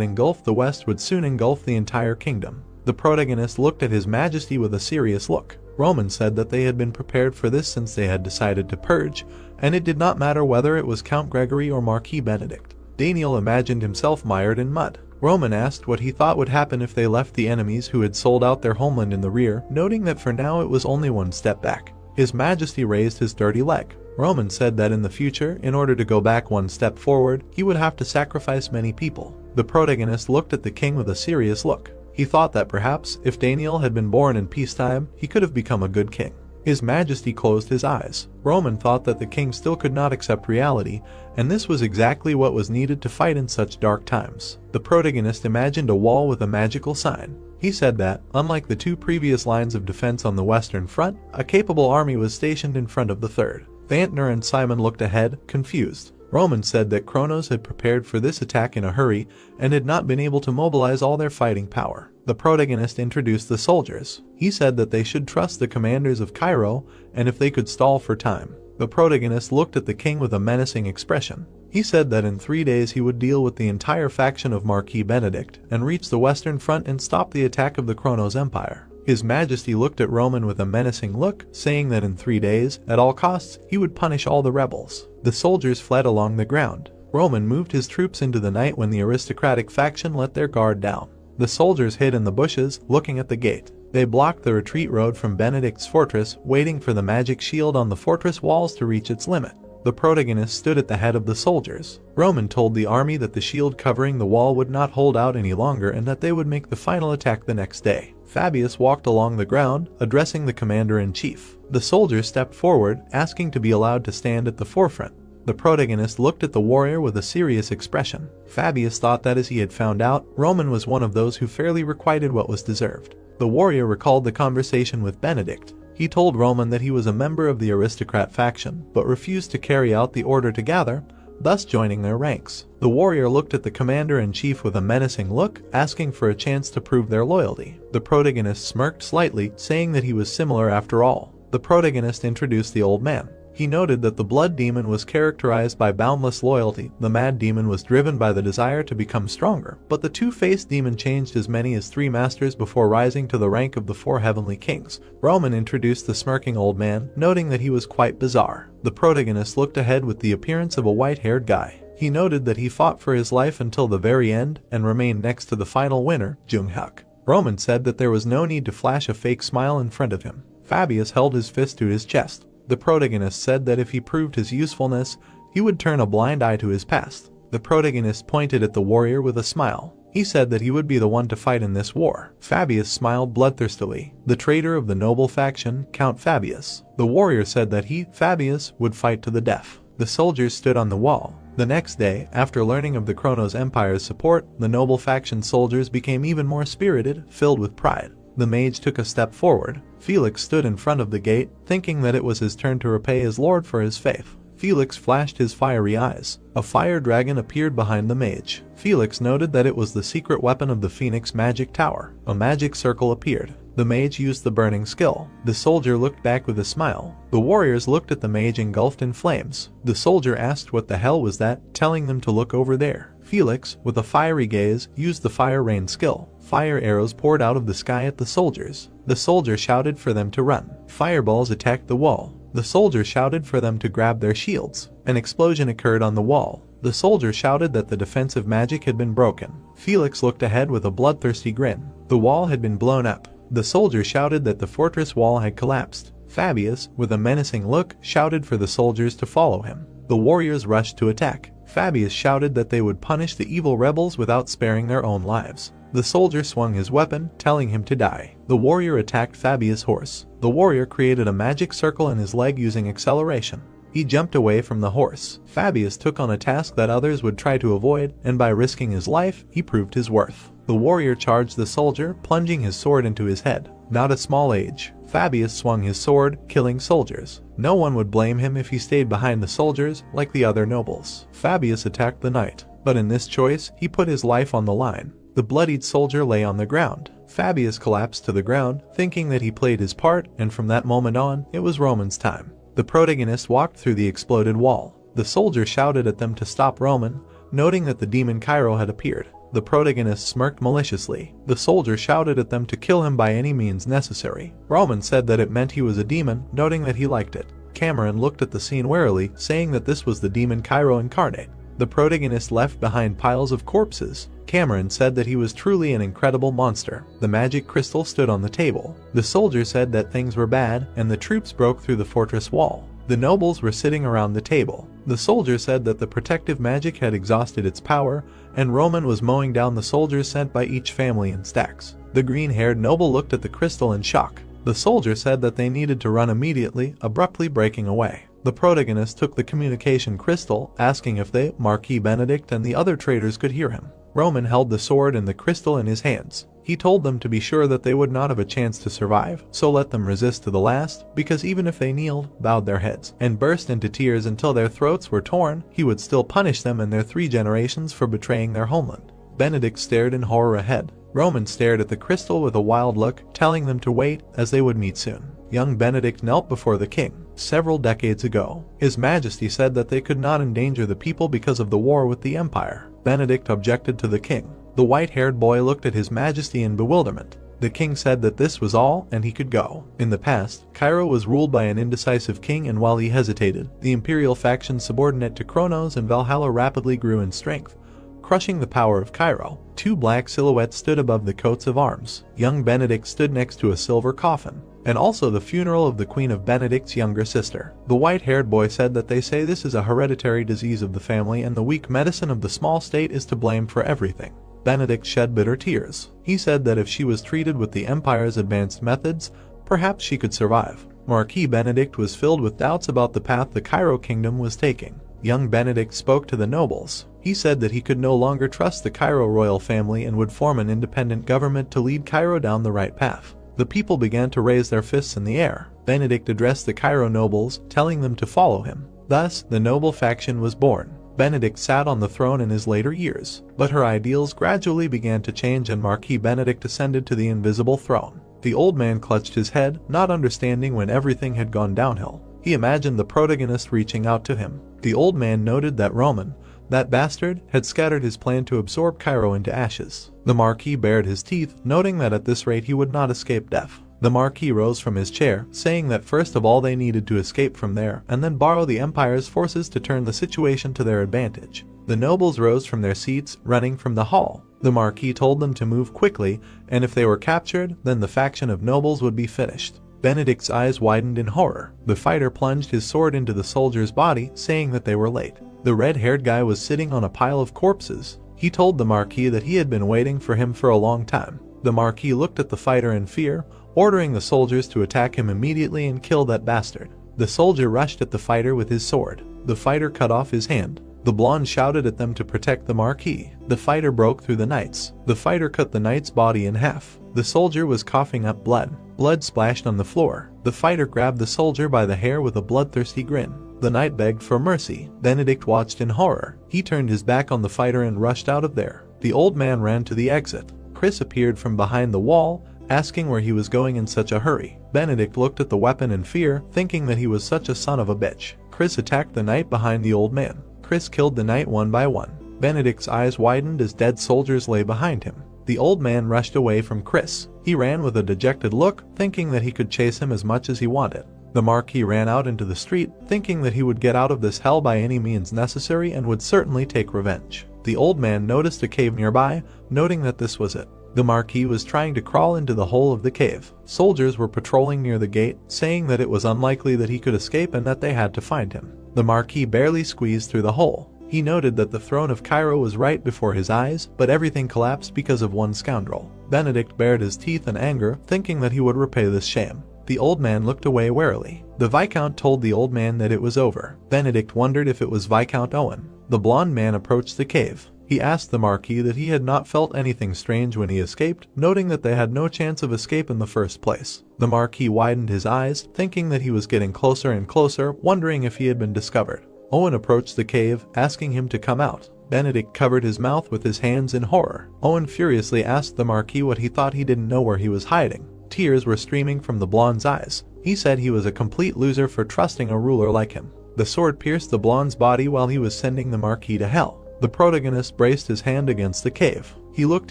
engulfed the West would soon engulf the entire kingdom. The protagonist looked at His Majesty with a serious look. Roman said that they had been prepared for this since they had decided to purge, and it did not matter whether it was Count Gregory or Marquis Benedict. Daniel imagined himself mired in mud. Roman asked what he thought would happen if they left the enemies who had sold out their homeland in the rear, noting that for now it was only one step back. His Majesty raised his dirty leg. Roman said that in the future, in order to go back one step forward, he would have to sacrifice many people. The protagonist looked at the king with a serious look. He thought that perhaps, if Daniel had been born in peacetime, he could have become a good king. His Majesty closed his eyes. Roman thought that the king still could not accept reality, and this was exactly what was needed to fight in such dark times. The protagonist imagined a wall with a magical sign. He said that, unlike the two previous lines of defense on the Western Front, a capable army was stationed in front of the third. Vantner and Simon looked ahead, confused. Roman said that Kronos had prepared for this attack in a hurry and had not been able to mobilize all their fighting power. The protagonist introduced the soldiers. He said that they should trust the commanders of Cairo, and if they could stall for time. The protagonist looked at the king with a menacing expression. He said that in 3 days he would deal with the entire faction of Marquis Benedict and reach the Western Front and stop the attack of the Kronos Empire. His Majesty looked at Roman with a menacing look, saying that in 3 days, at all costs, he would punish all the rebels. The soldiers fled along the ground. Roman moved his troops into the night when the aristocratic faction let their guard down. The soldiers hid in the bushes, looking at the gate. They blocked the retreat road from Benedict's fortress, waiting for the magic shield on the fortress walls to reach its limit. The protagonist stood at the head of the soldiers. Roman told the army that the shield covering the wall would not hold out any longer and that they would make the final attack the next day. Fabius walked along the ground, addressing the commander-in-chief. The soldiers stepped forward, asking to be allowed to stand at the forefront. The protagonist looked at the warrior with a serious expression. Fabius thought that as he had found out, Roman was one of those who fairly requited what was deserved. The warrior recalled the conversation with Benedict. He told Roman that he was a member of the aristocrat faction, but refused to carry out the order to gather, thus joining their ranks. The warrior looked at the commander-in-chief with a menacing look, asking for a chance to prove their loyalty. The protagonist smirked slightly, saying that he was similar after all. The protagonist introduced the old man. He noted that the blood demon was characterized by boundless loyalty, the mad demon was driven by the desire to become stronger, but the two-faced demon changed as many as 3 masters before rising to the rank of the 4 heavenly kings. Roman introduced the smirking old man, noting that he was quite bizarre. The protagonist looked ahead with the appearance of a white-haired guy. He noted that he fought for his life until the very end and remained next to the final winner, Jung-Huk. Roman said that there was no need to flash a fake smile in front of him. Fabius held his fist to his chest. The protagonist said that if he proved his usefulness, he would turn a blind eye to his past. The protagonist pointed at the warrior with a smile. He said that he would be the one to fight in this war. Fabius smiled bloodthirstily. The traitor of the noble faction, Count Fabius. The warrior said that he, Fabius, would fight to the death. The soldiers stood on the wall. The next day, after learning of the Kronos Empire's support, the noble faction soldiers became even more spirited, filled with pride. The mage took a step forward. Felix stood in front of the gate, thinking that it was his turn to repay his lord for his faith. Felix flashed his fiery eyes. A fire dragon appeared behind the mage. Felix noted that it was the secret weapon of the Phoenix magic tower. A magic circle appeared. The mage used the burning skill. The soldier looked back with a smile. The warriors looked at the mage engulfed in flames. The soldier asked what the hell was that, telling them to look over there. Felix, with a fiery gaze, used the fire rain skill. Fire arrows poured out of the sky at the soldiers. The soldier shouted for them to run. Fireballs attacked the wall. The soldier shouted for them to grab their shields. An explosion occurred on the wall. The soldier shouted that the defensive magic had been broken. Felix looked ahead with a bloodthirsty grin. The wall had been blown up. The soldier shouted that the fortress wall had collapsed. Fabius, with a menacing look, shouted for the soldiers to follow him. The warriors rushed to attack. Fabius shouted that they would punish the evil rebels without sparing their own lives. The soldier swung his weapon, telling him to die. The warrior attacked Fabius' horse. The warrior created a magic circle in his leg using acceleration. He jumped away from the horse. Fabius took on a task that others would try to avoid, and by risking his life, he proved his worth. The warrior charged the soldier, plunging his sword into his head. Not a small age. Fabius swung his sword, killing soldiers. No one would blame him if he stayed behind the soldiers, like the other nobles. Fabius attacked the knight, but in this choice, he put his life on the line. The bloodied soldier lay on the ground. Fabius collapsed to the ground, thinking that he played his part, and from that moment on, it was Roman's time. The protagonist walked through the exploded wall. The soldier shouted at them to stop Roman, noting that the demon Cairo had appeared. The protagonist smirked maliciously. The soldier shouted at them to kill him by any means necessary. Roman said that it meant he was a demon, noting that he liked it. Cameron looked at the scene warily, saying that this was the demon Cairo incarnate. The protagonist left behind piles of corpses. Cameron said that he was truly an incredible monster. The magic crystal stood on the table. The soldier said that things were bad, and the troops broke through the fortress wall. The nobles were sitting around the table. The soldier said that the protective magic had exhausted its power, and Roman was mowing down the soldiers sent by each family in stacks. The green-haired noble looked at the crystal in shock. The soldier said that they needed to run immediately, abruptly breaking away. The protagonist took the communication crystal, asking if they, Marquis Benedict and the other traders, could hear him. Roman held the sword and the crystal in his hands. He told them to be sure that they would not have a chance to survive, so let them resist to the last, because even if they kneeled, bowed their heads, and burst into tears until their throats were torn, he would still punish them and their 3 generations for betraying their homeland. Benedict stared in horror ahead. Roman stared at the crystal with a wild look, telling them to wait, as they would meet soon. Young Benedict knelt before the king. Several decades ago, His Majesty said that they could not endanger the people because of the war with the Empire. Benedict objected to the king. The white-haired boy looked at His Majesty in bewilderment. The king said that this was all, and he could go. In the past, Cairo was ruled by an indecisive king, and while he hesitated, the imperial faction subordinate to Kronos and Valhalla rapidly grew in strength, crushing the power of Cairo. 2 black silhouettes stood above the coats of arms. Young Benedict stood next to a silver coffin, and also the funeral of the queen of Benedict's younger sister. The white-haired boy said that they say this is a hereditary disease of the family, and the weak medicine of the small state is to blame for everything. Benedict shed bitter tears. He said that if she was treated with the Empire's advanced methods, perhaps she could survive. Marquis Benedict was filled with doubts about the path the Cairo kingdom was taking. Young Benedict spoke to the nobles. He said that he could no longer trust the Cairo royal family and would form an independent government to lead Cairo down the right path. The people began to raise their fists in the air. Benedict addressed the Cairo nobles, telling them to follow him. Thus, the noble faction was born. Benedict sat on the throne in his later years, but her ideals gradually began to change and Marquis Benedict ascended to the invisible throne. The old man clutched his head, not understanding when everything had gone downhill. He imagined the protagonist reaching out to him. The old man noted that Roman, that bastard, had scattered his plan to absorb Cairo into ashes. The Marquis bared his teeth, noting that at this rate he would not escape death. The Marquis rose from his chair, saying that first of all they needed to escape from there, and then borrow the Empire's forces to turn the situation to their advantage. The nobles rose from their seats, running from the hall. The Marquis told them to move quickly, and if they were captured, then the faction of nobles would be finished. Benedict's eyes widened in horror. The fighter plunged his sword into the soldier's body, saying that they were late. The red-haired guy was sitting on a pile of corpses. He told the Marquis that he had been waiting for him for a long time. The Marquis looked at the fighter in fear, ordering the soldiers to attack him immediately and kill that bastard. The soldier rushed at the fighter with his sword. The fighter cut off his hand. The blonde shouted at them to protect the Marquis. The fighter broke through the knights. The fighter cut the knight's body in half. The soldier was coughing up blood. Blood splashed on the floor. The fighter grabbed the soldier by the hair with a bloodthirsty grin. The knight begged for mercy. Benedict watched in horror. He turned his back on the fighter and rushed out of there. The old man ran to the exit. Chris appeared from behind the wall, asking where he was going in such a hurry. Benedict looked at the weapon in fear, thinking that he was such a son of a bitch. Chris attacked the knight behind the old man. Chris killed the knight one by one. Benedict's eyes widened as dead soldiers lay behind him. The old man rushed away from Chris. He ran with a dejected look, thinking that he could chase him as much as he wanted. The Marquis ran out into the street, thinking that he would get out of this hell by any means necessary and would certainly take revenge. The old man noticed a cave nearby, noting that this was it. The Marquis was trying to crawl into the hole of the cave. Soldiers were patrolling near the gate, saying that it was unlikely that he could escape and that they had to find him. The Marquis barely squeezed through the hole. He noted that the throne of Cairo was right before his eyes, but everything collapsed because of one scoundrel. Benedict bared his teeth in anger, thinking that he would repay this shame. The old man looked away warily. The Viscount told the old man that it was over. Benedict wondered if it was Viscount Owen. The blonde man approached the cave. He asked the Marquis that he had not felt anything strange when he escaped, noting that they had no chance of escape in the first place. The Marquis widened his eyes, thinking that he was getting closer and closer, wondering if he had been discovered. Owen approached the cave, asking him to come out. Benedict covered his mouth with his hands in horror. Owen furiously asked the Marquis what he thought. He didn't know where he was hiding. Tears were streaming from the blonde's eyes. He said he was a complete loser for trusting a ruler like him. The sword pierced the blonde's body while he was sending the Marquis to hell. The protagonist braced his hand against the cave. He looked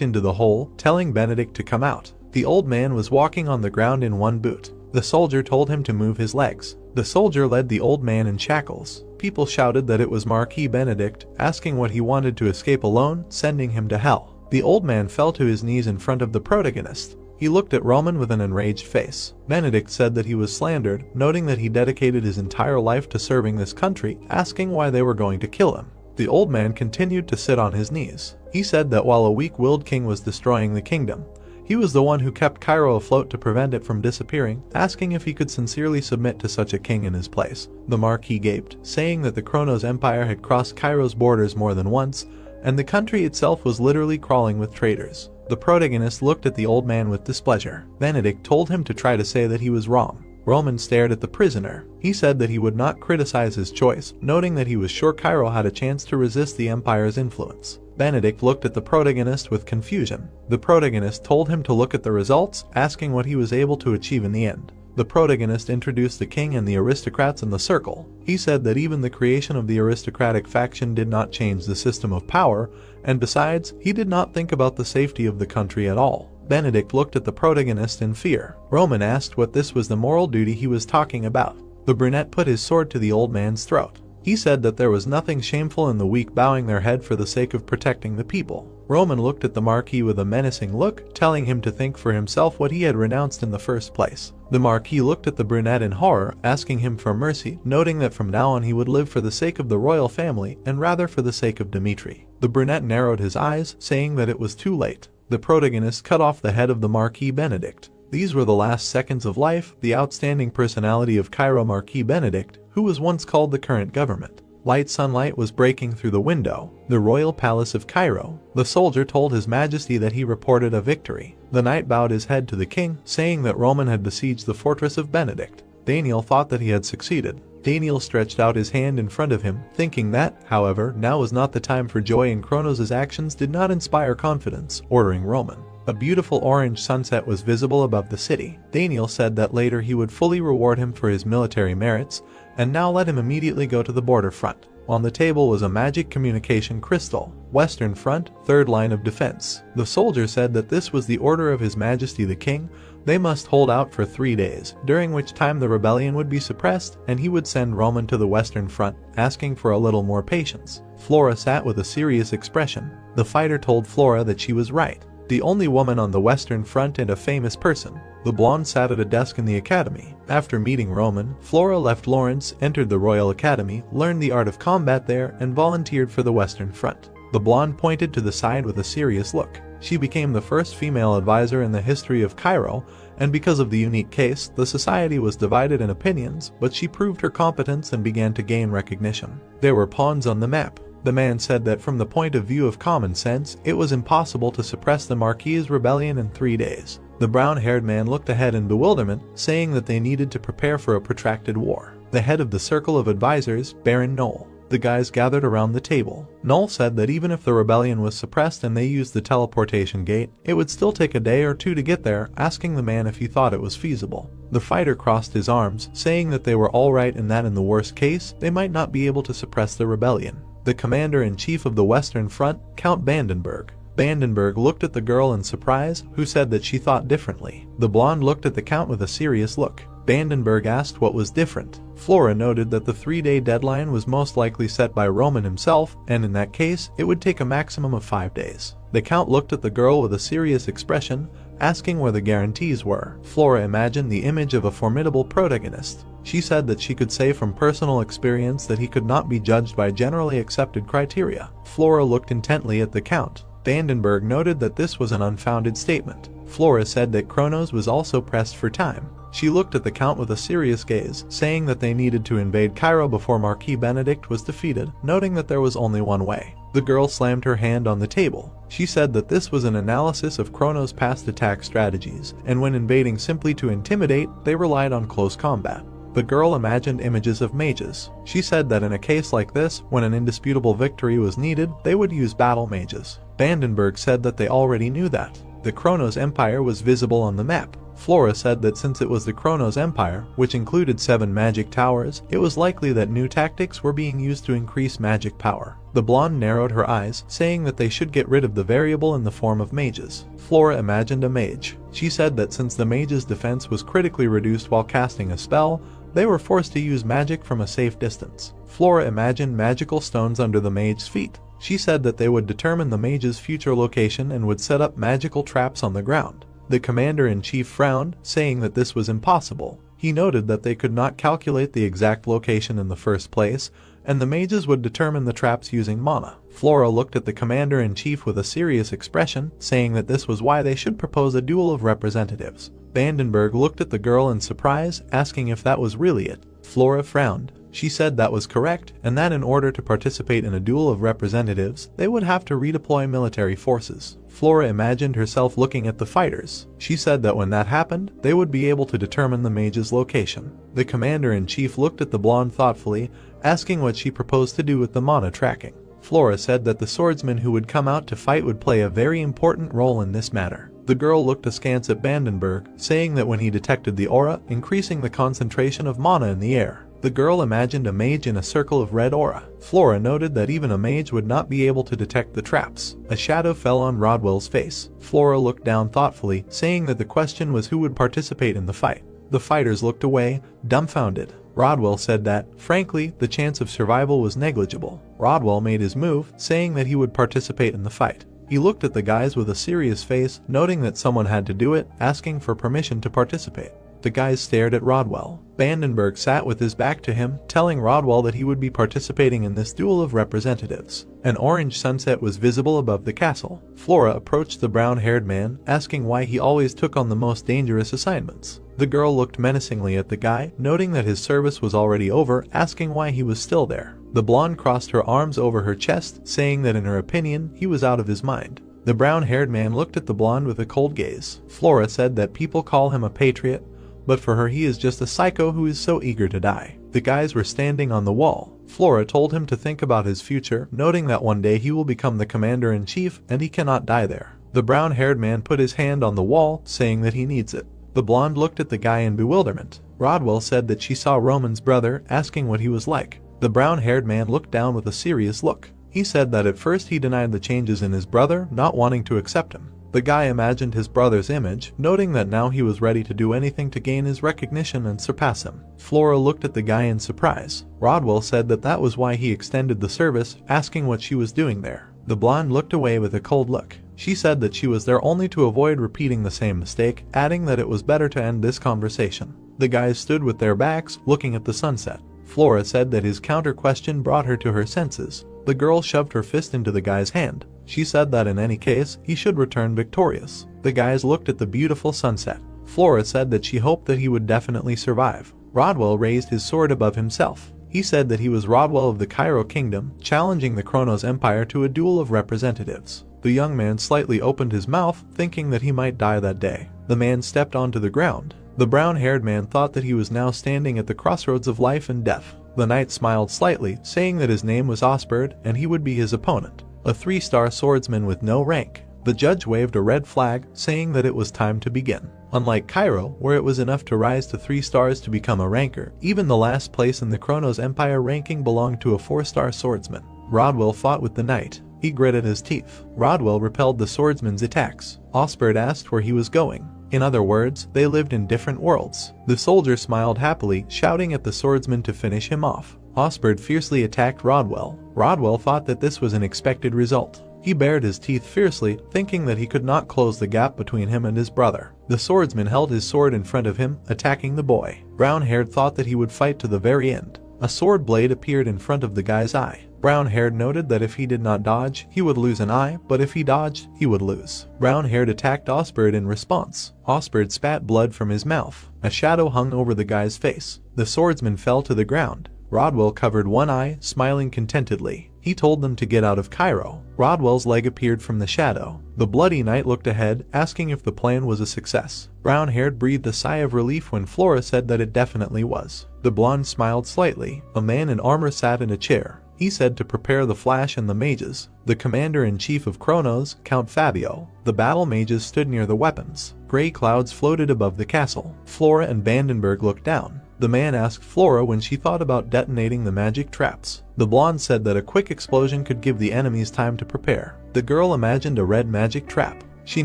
into the hole, telling Benedict to come out. The old man was walking on the ground in one boot. The soldier told him to move his legs. The soldier led the old man in shackles. People shouted that it was Marquis Benedict, asking what he wanted to escape alone, sending him to hell. The old man fell to his knees in front of the protagonist. He looked at Roman with an enraged face. Benedict said that he was slandered, noting that he dedicated his entire life to serving this country, asking why they were going to kill him. The old man continued to sit on his knees. He said that while a weak-willed king was destroying the kingdom, he was the one who kept Cairo afloat to prevent it from disappearing, asking if he could sincerely submit to such a king in his place. The Marquis gaped, saying that the Kronos Empire had crossed Cairo's borders more than once, and the country itself was literally crawling with traitors. The protagonist looked at the old man with displeasure. Benedict told him to try to say that he was wrong. Roman stared at the prisoner. He said that he would not criticize his choice, noting that he was sure Cairo had a chance to resist the empire's influence. Benedict looked at the protagonist with confusion. The protagonist told him to look at the results, asking what he was able to achieve in the end. The protagonist introduced the king and the aristocrats in the circle. He said that even the creation of the aristocratic faction did not change the system of power, and besides, he did not think about the safety of the country at all. Benedict looked at the protagonist in fear. Roman asked what this was the moral duty he was talking about. The brunette put his sword to the old man's throat. He said that there was nothing shameful in the weak bowing their head for the sake of protecting the people. Roman looked at the Marquis with a menacing look, telling him to think for himself what he had renounced in the first place. The Marquis looked at the brunette in horror, asking him for mercy, noting that from now on he would live for the sake of the royal family and rather for the sake of Dimitri. The brunette narrowed his eyes, saying that it was too late. The protagonist cut off the head of the Marquis Benedict. These were the last seconds of life, the outstanding personality of Cairo Marquis Benedict, who was once called the current government. Light sunlight was breaking through the window. The royal palace of Cairo. The soldier told his majesty that he reported a victory. The knight bowed his head to the king, saying that Roman had besieged the fortress of Benedict. Daniel thought that he had succeeded. Daniel stretched out his hand in front of him, thinking that, however, now was not the time for joy, and Kronos' actions did not inspire confidence, ordering Roman. A beautiful orange sunset was visible above the city. Daniel said that later he would fully reward him for his military merits, and now let him immediately go to the border front. On the table was a magic communication crystal. Western front, third line of defense. The soldier said that this was the order of His Majesty the King. They must hold out for 3 days, during which time the rebellion would be suppressed, and he would send Roman to the Western front, asking for a little more patience. Flora sat with a serious expression. The fighter told Flora that she was right. The only woman on the Western front and a famous person. The blonde sat at a desk in the academy. After meeting Roman, Flora left Lawrence, entered the Royal Academy, learned the art of combat there, and volunteered for the Western front. The blonde pointed to the side with a serious look. She became the first female advisor in the history of Cairo, and because of the unique case, the society was divided in opinions, but she proved her competence and began to gain recognition. There were pawns on the map. The man said that from the point of view of common sense, it was impossible to suppress the Marquis' rebellion in 3 days. The brown-haired man looked ahead in bewilderment, saying that they needed to prepare for a protracted war. The head of the circle of advisors, Baron Knoll. The guys gathered around the table. Knoll said that even if the rebellion was suppressed and they used the teleportation gate, it would still take a day or 2 to get there, asking the man if he thought it was feasible. The fighter crossed his arms, saying that they were all right and that in the worst case, they might not be able to suppress the rebellion. The commander-in-chief of the Western Front, Count Vandenberg. Vandenberg looked at the girl in surprise, who said that she thought differently. The blonde looked at the count with a serious look. Vandenberg asked what was different. Flora noted that the 3-day deadline was most likely set by Roman himself, and in that case, it would take a maximum of 5 days. The count looked at the girl with a serious expression, asking where the guarantees were. Flora imagined the image of a formidable protagonist. She said that she could say from personal experience that he could not be judged by generally accepted criteria. Flora looked intently at the count. Vandenberg noted that this was an unfounded statement. Flora said that Kronos was also pressed for time. She looked at the count with a serious gaze, saying that they needed to invade Cairo before Marquis Benedict was defeated, noting that there was only one way. The girl slammed her hand on the table. She said that this was an analysis of Kronos' past attack strategies, and when invading simply to intimidate, they relied on close combat. The girl imagined images of mages. She said that in a case like this, when an indisputable victory was needed, they would use battle mages. Vandenberg said that they already knew that. The Kronos Empire was visible on the map. Flora said that since it was the Kronos Empire, which included 7 magic towers, it was likely that new tactics were being used to increase magic power. The blonde narrowed her eyes, saying that they should get rid of the variable in the form of mages. Flora imagined a mage. She said that since the mage's defense was critically reduced while casting a spell, they were forced to use magic from a safe distance. Flora imagined magical stones under the mage's feet. She said that they would determine the mage's future location and would set up magical traps on the ground. The commander-in-chief frowned, saying that this was impossible. He noted that they could not calculate the exact location in the first place, and the mages would determine the traps using mana. Flora looked at the commander-in-chief with a serious expression, saying that this was why they should propose a duel of representatives. Vandenberg looked at the girl in surprise, asking if that was really it. Flora frowned. She said that was correct, and that in order to participate in a duel of representatives, they would have to redeploy military forces. Flora imagined herself looking at the fighters. She said that when that happened, they would be able to determine the mage's location. The commander-in-chief looked at the blonde thoughtfully, asking what she proposed to do with the mana tracking. Flora said that the swordsman who would come out to fight would play a very important role in this matter. The girl looked askance at Vandenberg, saying that when he detected the aura, increasing the concentration of mana in the air. The girl imagined a mage in a circle of red aura. Flora noted that even a mage would not be able to detect the traps. A shadow fell on Rodwell's face. Flora looked down thoughtfully, saying that the question was who would participate in the fight. The fighters looked away, dumbfounded. Rodwell said that, frankly, the chance of survival was negligible. Rodwell made his move, saying that he would participate in the fight. He looked at the guys with a serious face, noting that someone had to do it, asking for permission to participate. The guys stared at Rodwell. Vandenberg sat with his back to him, telling Rodwell that he would be participating in this duel of representatives. An orange sunset was visible above the castle. Flora approached the brown-haired man, asking why he always took on the most dangerous assignments. The girl looked menacingly at the guy, noting that his service was already over, asking why he was still there. The blonde crossed her arms over her chest, saying that in her opinion, he was out of his mind. The brown-haired man looked at the blonde with a cold gaze. Flora said that people call him a patriot, but for her he is just a psycho who is so eager to die. The guys were standing on the wall. Flora told him to think about his future, noting that one day he will become the commander-in-chief and he cannot die there. The brown-haired man put his hand on the wall, saying that he needs it. The blonde looked at the guy in bewilderment. Rodwell said that she saw Roman's brother, asking what he was like. The brown-haired man looked down with a serious look. He said that at first he denied the changes in his brother, not wanting to accept him. The guy imagined his brother's image, noting that now he was ready to do anything to gain his recognition and surpass him. Flora looked at the guy in surprise. Rodwell said that that was why he extended the service, asking what she was doing there. The blonde looked away with a cold look. She said that she was there only to avoid repeating the same mistake, adding that it was better to end this conversation. The guys stood with their backs, looking at the sunset. Flora said that his counter-question brought her to her senses. The girl shoved her fist into the guy's hand. She said that in any case, he should return victorious. The guys looked at the beautiful sunset. Flora said that she hoped that he would definitely survive. Rodwell raised his sword above himself. He said that he was Rodwell of the Cairo Kingdom, challenging the Chronos Empire to a duel of representatives. The young man slightly opened his mouth, thinking that he might die that day. The man stepped onto the ground. The brown-haired man thought that he was now standing at the crossroads of life and death. The knight smiled slightly, saying that his name was Osbert and he would be his opponent, a 3-star swordsman with no rank. The judge waved a red flag, saying that it was time to begin. Unlike Cairo, where it was enough to rise to 3 stars to become a ranker, even the last place in the Chronos Empire ranking belonged to a 4-star swordsman. Rodwell fought with the knight. He gritted his teeth. Rodwell repelled the swordsman's attacks. Osbert asked where he was going. In other words, they lived in different worlds. The soldier smiled happily, shouting at the swordsman to finish him off. Osbert fiercely attacked Rodwell. Rodwell thought that this was an expected result. He bared his teeth fiercely, thinking that he could not close the gap between him and his brother. The swordsman held his sword in front of him, attacking the boy. Brown-haired thought that he would fight to the very end. A sword blade appeared in front of the guy's eye. Brown-haired noted that if he did not dodge, he would lose an eye, but if he dodged, he would lose. Brown-haired attacked Osbert in response. Osbert spat blood from his mouth. A shadow hung over the guy's face. The swordsman fell to the ground. Rodwell covered one eye, smiling contentedly. He told them to get out of Cairo. Rodwell's leg appeared from the shadow. The bloody knight looked ahead, asking if the plan was a success. Brown-haired breathed a sigh of relief when Flora said that it definitely was. The blonde smiled slightly. A man in armor sat in a chair. He said to prepare the Flash and the mages. The commander-in-chief of Chronos, Count Fabio. The battle mages stood near the weapons. Gray clouds floated above the castle. Flora and Vandenberg looked down. The man asked Flora when she thought about detonating the magic traps. The blonde said that a quick explosion could give the enemies time to prepare. The girl imagined a red magic trap. She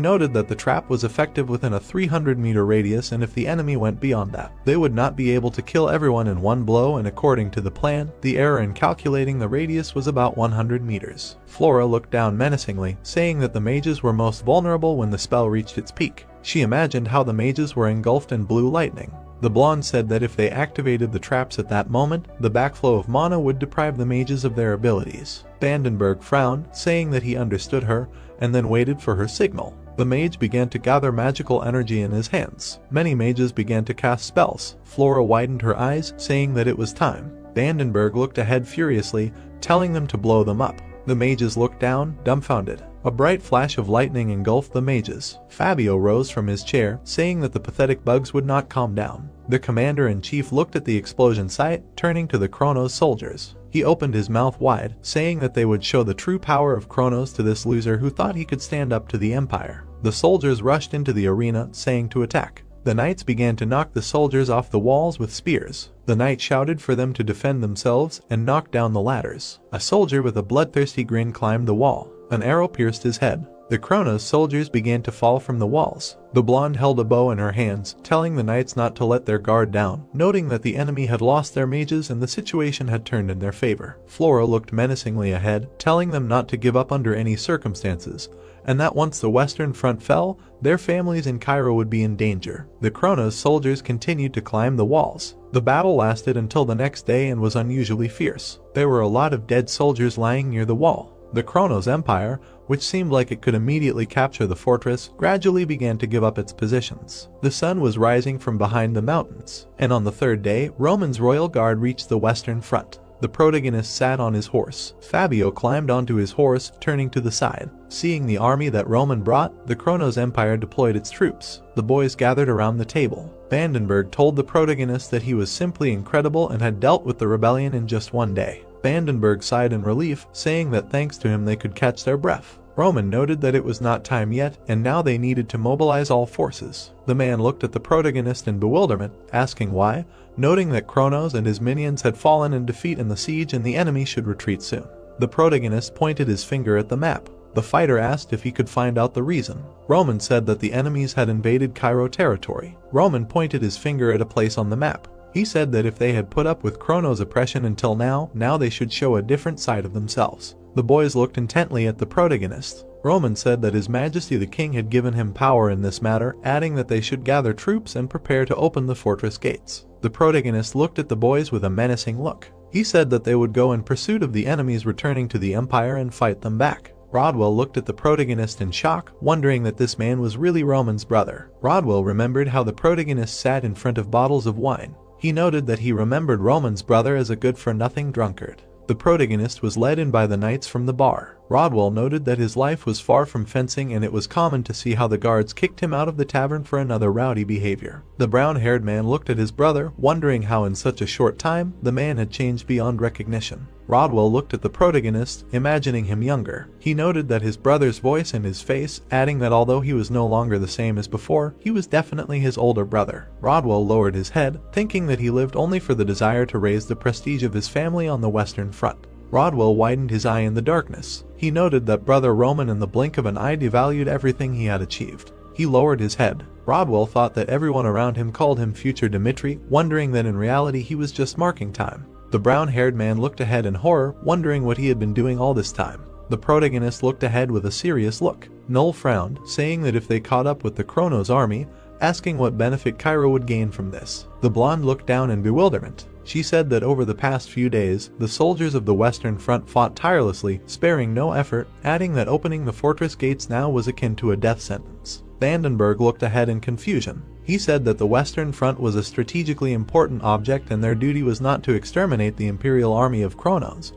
noted that the trap was effective within a 300-meter radius, and if the enemy went beyond that, they would not be able to kill everyone in one blow, and according to the plan, the error in calculating the radius was about 100 meters. Flora looked down menacingly, saying that the mages were most vulnerable when the spell reached its peak. She imagined how the mages were engulfed in blue lightning. The blonde said that if they activated the traps at that moment, the backflow of mana would deprive the mages of their abilities. Vandenberg frowned, saying that he understood her, and then waited for her signal. The mage began to gather magical energy in his hands. Many mages began to cast spells. Flora widened her eyes, saying that it was time. Vandenberg looked ahead furiously, telling them to blow them up. The mages looked down, dumbfounded. A bright flash of lightning engulfed the mages. Fabio rose from his chair, saying that the pathetic bugs would not calm down. The commander-in-chief looked at the explosion site, turning to the Chronos soldiers. He opened his mouth wide, saying that they would show the true power of Chronos to this loser who thought he could stand up to the Empire. The soldiers rushed into the arena, saying to attack. The knights began to knock the soldiers off the walls with spears. The knight shouted for them to defend themselves and knocked down the ladders. A soldier with a bloodthirsty grin climbed the wall. An arrow pierced his head. The Chronos soldiers began to fall from the walls. The blonde held a bow in her hands, telling the knights not to let their guard down, noting that the enemy had lost their mages and the situation had turned in their favor. Flora looked menacingly ahead, telling them not to give up under any circumstances, and that once the Western Front fell, their families in Cairo would be in danger. The Chronos soldiers continued to climb the walls. The battle lasted until the next day and was unusually fierce. There were a lot of dead soldiers lying near the wall. The Chronos Empire, which seemed like it could immediately capture the fortress, gradually began to give up its positions. The sun was rising from behind the mountains, and on the third day, Roman's royal guard reached the Western Front. The protagonist sat on his horse. Fabio climbed onto his horse, turning to the side. Seeing the army that Roman brought, the Chronos Empire deployed its troops. The boys gathered around the table. Vandenberg told the protagonist that he was simply incredible and had dealt with the rebellion in just one day. Vandenberg sighed in relief, saying that thanks to him they could catch their breath. Roman noted that it was not time yet, and now they needed to mobilize all forces. The man looked at the protagonist in bewilderment, asking why, noting that Chronos and his minions had fallen in defeat in the siege and the enemy should retreat soon. The protagonist pointed his finger at the map. The fighter asked if he could find out the reason. Roman said that the enemies had invaded Cairo territory. Roman pointed his finger at a place on the map. He said that if they had put up with Chronos' oppression until now they should show a different side of themselves. The boys looked intently at the protagonist. Roman said that His Majesty the King had given him power in this matter, adding that they should gather troops and prepare to open the fortress gates. The protagonist looked at the boys with a menacing look. He said that they would go in pursuit of the enemies returning to the Empire and fight them back. Rodwell looked at the protagonist in shock, wondering that this man was really Roman's brother. Rodwell remembered how the protagonist sat in front of bottles of wine. He noted that he remembered Roman's brother as a good-for-nothing drunkard. The protagonist was led in by the knights from the bar. Rodwell noted that his life was far from fencing, and it was common to see how the guards kicked him out of the tavern for another rowdy behavior. The brown-haired man looked at his brother, wondering how in such a short time the man had changed beyond recognition. Rodwell looked at the protagonist, imagining him younger. He noted that his brother's voice and his face, adding that although he was no longer the same as before, he was definitely his older brother. Rodwell lowered his head, thinking that he lived only for the desire to raise the prestige of his family on the Western Front. Rodwell widened his eye in the darkness. He noted that brother Roman in the blink of an eye devalued everything he had achieved. He lowered his head. Rodwell thought that everyone around him called him future Dmitri, wondering that in reality he was just marking time. The brown-haired man looked ahead in horror, wondering what he had been doing all this time. The protagonist looked ahead with a serious look. Null frowned, saying that if they caught up with the Chronos army, asking what benefit Cairo would gain from this. The blonde looked down in bewilderment. She said that over the past few days, the soldiers of the Western Front fought tirelessly, sparing no effort, adding that opening the fortress gates now was akin to a death sentence. Vandenberg looked ahead in confusion. He said that the Western Front was a strategically important object and their duty was not to exterminate the Imperial Army of Chronos,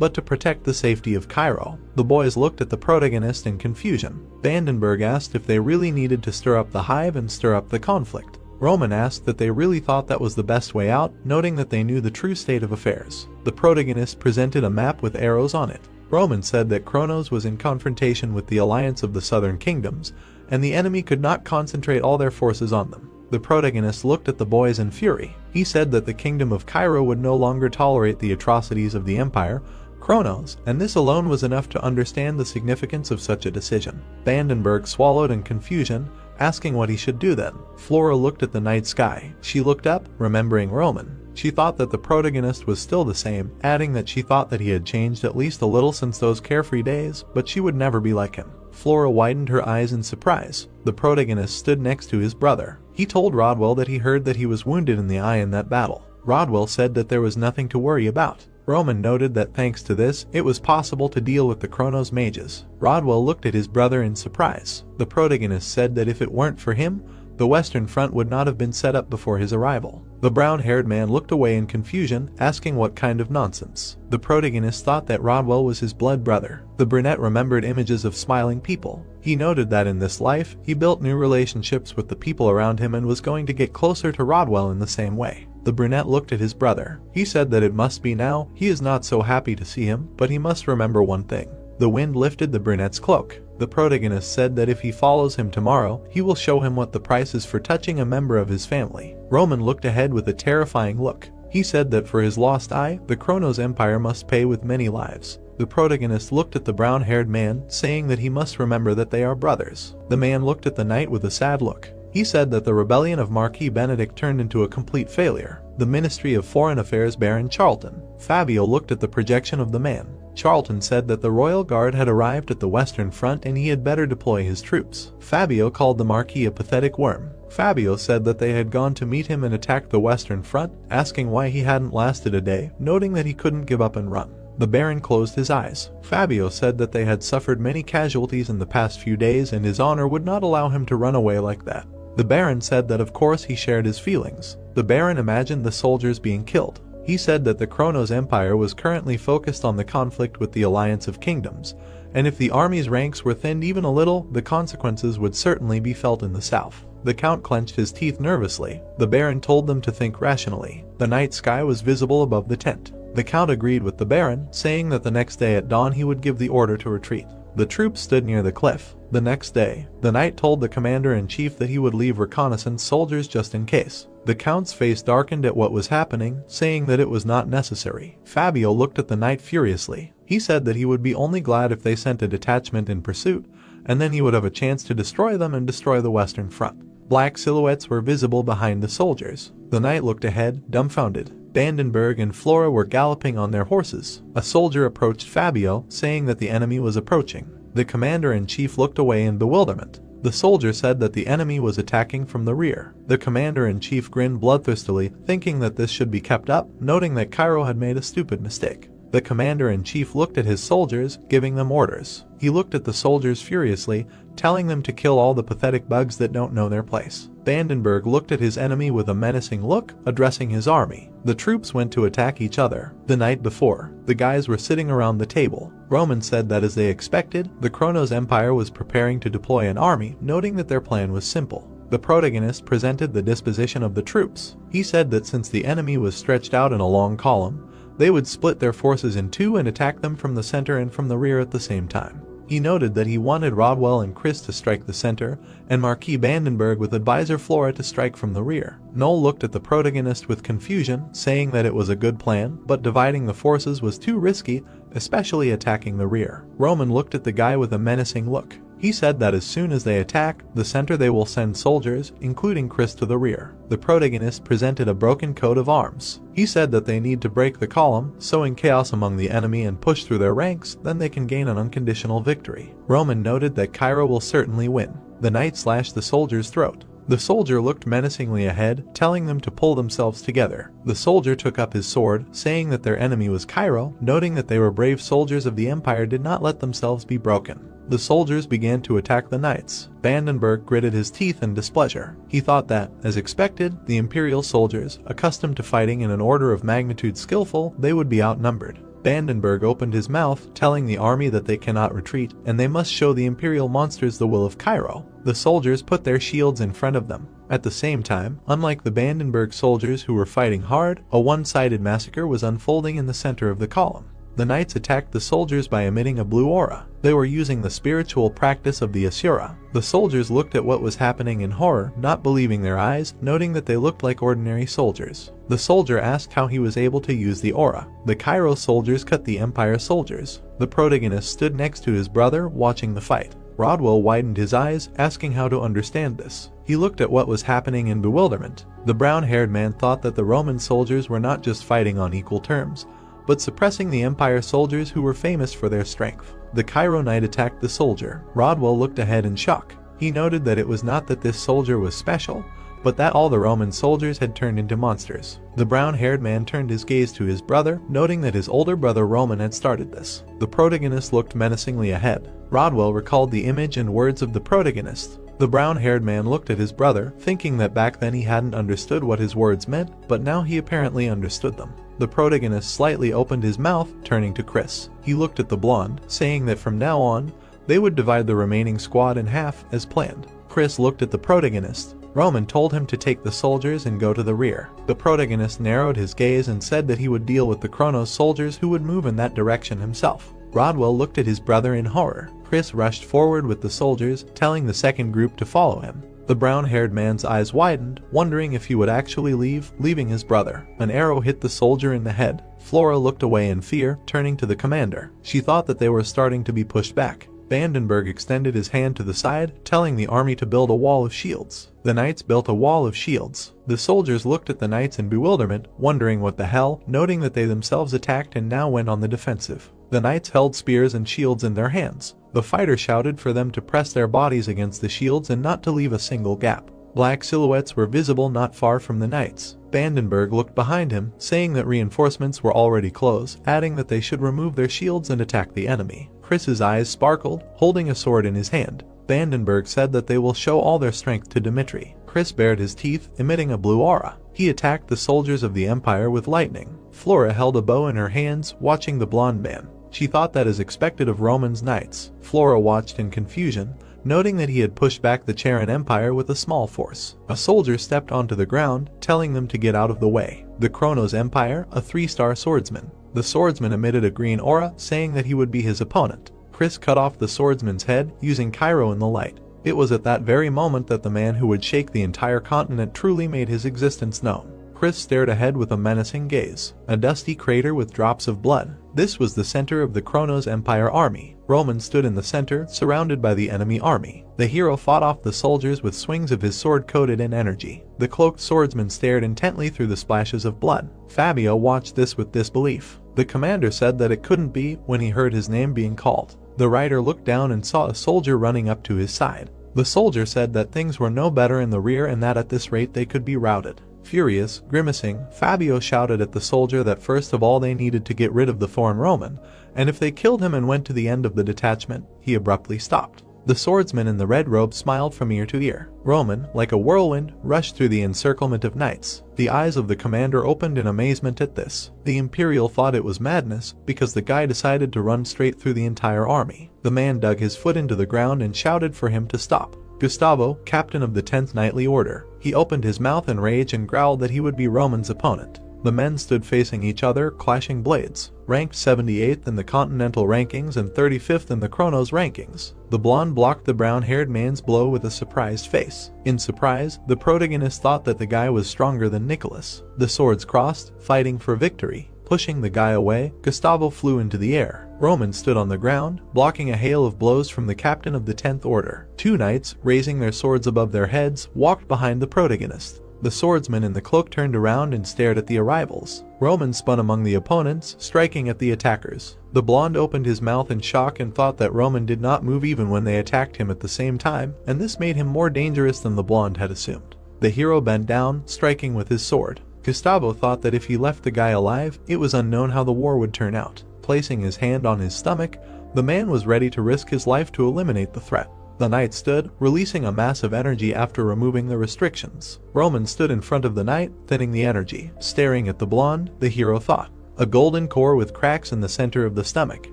but to protect the safety of Cairo. The boys looked at the protagonist in confusion. Vandenberg asked if they really needed to stir up the hive and stir up the conflict. Roman asked that they really thought that was the best way out, noting that they knew the true state of affairs. The protagonist presented a map with arrows on it. Roman said that Chronos was in confrontation with the alliance of the southern kingdoms, and the enemy could not concentrate all their forces on them. The protagonist looked at the boys in fury. He said that the kingdom of Cairo would no longer tolerate the atrocities of the empire. Kronos, and this alone was enough to understand the significance of such a decision. Vandenberg swallowed in confusion, asking what he should do then. Flora looked at the night sky. She looked up, remembering Roman. She thought that the protagonist was still the same, adding that she thought that he had changed at least a little since those carefree days, but she would never be like him. Flora widened her eyes in surprise. The protagonist stood next to his brother. He told Rodwell that he heard that he was wounded in the eye in that battle. Rodwell said that there was nothing to worry about. Roman noted that thanks to this, it was possible to deal with the Kronos mages. Rodwell looked at his brother in surprise. The protagonist said that if it weren't for him, the Western Front would not have been set up before his arrival. The brown-haired man looked away in confusion, asking what kind of nonsense. The protagonist thought that Rodwell was his blood brother. The brunette remembered images of smiling people. He noted that in this life, he built new relationships with the people around him and was going to get closer to Rodwell in the same way. The brunette looked at his brother. He said that it must be now. He is not so happy to see him, but he must remember one thing. The wind lifted the brunette's cloak. The protagonist said that if he follows him tomorrow, he will show him what the price is for touching a member of his family. Roman looked ahead with a terrifying look. He said that for his lost eye, the Kronos Empire must pay with many lives. The protagonist looked at the brown-haired man, saying that he must remember that they are brothers. The man looked at the knight with a sad look. He said that the rebellion of Marquis Benedict turned into a complete failure. The Ministry of Foreign Affairs Baron Charlton. Fabio looked at the projection of the man. Charlton said that the Royal Guard had arrived at the Western Front and he had better deploy his troops. Fabio called the Marquis a pathetic worm. Fabio said that they had gone to meet him and attacked the Western Front, asking why he hadn't lasted a day, noting that he couldn't give up and run. The Baron closed his eyes. Fabio said that they had suffered many casualties in the past few days and his honor would not allow him to run away like that. The Baron said that of course he shared his feelings. The Baron imagined the soldiers being killed. He said that the Kronos Empire was currently focused on the conflict with the Alliance of Kingdoms, and if the army's ranks were thinned even a little, the consequences would certainly be felt in the south. The Count clenched his teeth nervously. The Baron told them to think rationally. The night sky was visible above the tent. The Count agreed with the Baron, saying that the next day at dawn he would give the order to retreat. The troops stood near the cliff. The next day, the knight told the commander-in-chief that he would leave reconnaissance soldiers just in case. The Count's face darkened at what was happening, saying that it was not necessary. Fabio looked at the knight furiously. He said that he would be only glad if they sent a detachment in pursuit, and then he would have a chance to destroy them and destroy the Western Front. Black silhouettes were visible behind the soldiers. The knight looked ahead, dumbfounded. Vandenberg and Flora were galloping on their horses. A soldier approached Fabio, saying that the enemy was approaching. The commander-in-chief looked away in bewilderment. The soldier said that the enemy was attacking from the rear. The commander-in-chief grinned bloodthirstily, thinking that this should be kept up, noting that Cairo had made a stupid mistake. The commander-in-chief looked at his soldiers, giving them orders. He looked at the soldiers furiously, telling them to kill all the pathetic bugs that don't know their place. Vandenberg looked at his enemy with a menacing look, addressing his army. The troops went to attack each other. The night before, the guys were sitting around the table. Roman said that as they expected, the Kronos Empire was preparing to deploy an army, noting that their plan was simple. The protagonist presented the disposition of the troops. He said that since the enemy was stretched out in a long column, they would split their forces in two and attack them from the center and from the rear at the same time. He noted that he wanted Rodwell and Chris to strike the center, and Marquis Vandenberg with advisor Flora to strike from the rear. Noel looked at the protagonist with confusion, saying that it was a good plan, but dividing the forces was too risky, especially attacking the rear. Roman looked at the guy with a menacing look. He said that as soon as they attack the center they will send soldiers, including Chris, to the rear. The protagonist presented a broken coat of arms. He said that they need to break the column, sowing chaos among the enemy and push through their ranks, then they can gain an unconditional victory. Roman noted that Cairo will certainly win. The knight slashed the soldier's throat. The soldier looked menacingly ahead, telling them to pull themselves together. The soldier took up his sword, saying that their enemy was Cairo, noting that they were brave soldiers of the Empire did not let themselves be broken. The soldiers began to attack the knights. Vandenberg gritted his teeth in displeasure. He thought that, as expected, the Imperial soldiers, accustomed to fighting in an order of magnitude skillful, they would be outnumbered. Vandenberg opened his mouth, telling the army that they cannot retreat, and they must show the Imperial monsters the will of Cairo. The soldiers put their shields in front of them. At the same time, unlike the Vandenberg soldiers who were fighting hard, a one-sided massacre was unfolding in the center of the column. The knights attacked the soldiers by emitting a blue aura. They were using the spiritual practice of the Asura. The soldiers looked at what was happening in horror, not believing their eyes, noting that they looked like ordinary soldiers. The soldier asked how he was able to use the aura. The Cairo soldiers cut the Empire soldiers. The protagonist stood next to his brother, watching the fight. Rodwell widened his eyes, asking how to understand this. He looked at what was happening in bewilderment. The brown-haired man thought that the Roman soldiers were not just fighting on equal terms, but suppressing the Empire soldiers who were famous for their strength. The Cairo knight attacked the soldier. Rodwell looked ahead in shock. He noted that it was not that this soldier was special, but that all the Roman soldiers had turned into monsters. The brown-haired man turned his gaze to his brother, noting that his older brother Roman had started this. The protagonist looked menacingly ahead. Rodwell recalled the image and words of the protagonist. The brown-haired man looked at his brother, thinking that back then he hadn't understood what his words meant, but now he apparently understood them. The protagonist slightly opened his mouth, turning to Chris. He looked at the blonde, saying that from now on, they would divide the remaining squad in half, as planned. Chris looked at the protagonist. Roman told him to take the soldiers and go to the rear. The protagonist narrowed his gaze and said that he would deal with the Chronos soldiers who would move in that direction himself. Rodwell looked at his brother in horror. Chris rushed forward with the soldiers, telling the second group to follow him. The brown-haired man's eyes widened, wondering if he would actually leaving his brother. An arrow hit the soldier in the head. Flora looked away in fear, turning to the commander. She thought that they were starting to be pushed back. Vandenberg extended his hand to the side, telling the army to build a wall of shields. The knights built a wall of shields. The soldiers looked at the knights in bewilderment, wondering what the hell, noting that they themselves attacked and now went on the defensive. The knights held spears and shields in their hands. The fighter shouted for them to press their bodies against the shields and not to leave a single gap. Black silhouettes were visible not far from the knights. Vandenberg looked behind him, saying that reinforcements were already close, adding that they should remove their shields and attack the enemy. Chris's eyes sparkled, holding a sword in his hand. Vandenberg said that they will show all their strength to Dmitri. Chris bared his teeth, emitting a blue aura. He attacked the soldiers of the Empire with lightning. Flora held a bow in her hands, watching the blonde man. She thought that as expected of Roman's knights. Flora watched in confusion, noting that he had pushed back the Charon Empire with a small force. A soldier stepped onto the ground, telling them to get out of the way. The Chronos Empire, a 3-star swordsman. The swordsman emitted a green aura, saying that he would be his opponent. Chris cut off the swordsman's head, using Cairo in the light. It was at that very moment that the man who would shake the entire continent truly made his existence known. Chris stared ahead with a menacing gaze. A dusty crater with drops of blood. This was the center of the Chronos Empire army. Roman stood in the center, surrounded by the enemy army. The hero fought off the soldiers with swings of his sword coated in energy. The cloaked swordsman stared intently through the splashes of blood. Fabio watched this with disbelief. The commander said that it couldn't be when he heard his name being called. The rider looked down and saw a soldier running up to his side. The soldier said that things were no better in the rear and that at this rate they could be routed. Furious, grimacing, Fabio shouted at the soldier that first of all they needed to get rid of the foreign Roman, and if they killed him and went to the end of the detachment, he abruptly stopped. The swordsman in the red robe smiled from ear to ear. Roman, like a whirlwind, rushed through the encirclement of knights. The eyes of the commander opened in amazement at this. The Imperial thought it was madness, because the guy decided to run straight through the entire army. The man dug his foot into the ground and shouted for him to stop. Gustavo, captain of the 10th Knightly Order. He opened his mouth in rage and growled that he would be Roman's opponent. The men stood facing each other, clashing blades. Ranked 78th in the Continental rankings and 35th in the Chronos rankings. The blonde blocked the brown-haired man's blow with a surprised face. In surprise, the protagonist thought that the guy was stronger than Nicholas. The swords crossed, fighting for victory. Pushing the guy away, Gustavo flew into the air. Roman stood on the ground, blocking a hail of blows from the captain of the 10th Order. Two knights, raising their swords above their heads, walked behind the protagonist. The swordsman in the cloak turned around and stared at the arrivals. Roman spun among the opponents, striking at the attackers. The blonde opened his mouth in shock and thought that Roman did not move even when they attacked him at the same time, and this made him more dangerous than the blonde had assumed. The hero bent down, striking with his sword. Gustavo thought that if he left the guy alive, it was unknown how the war would turn out. Placing his hand on his stomach, the man was ready to risk his life to eliminate the threat. The knight stood, releasing a mass of energy after removing the restrictions. Roman stood in front of the knight, thinning the energy. Staring at the blonde, the hero thought. A golden core with cracks in the center of the stomach.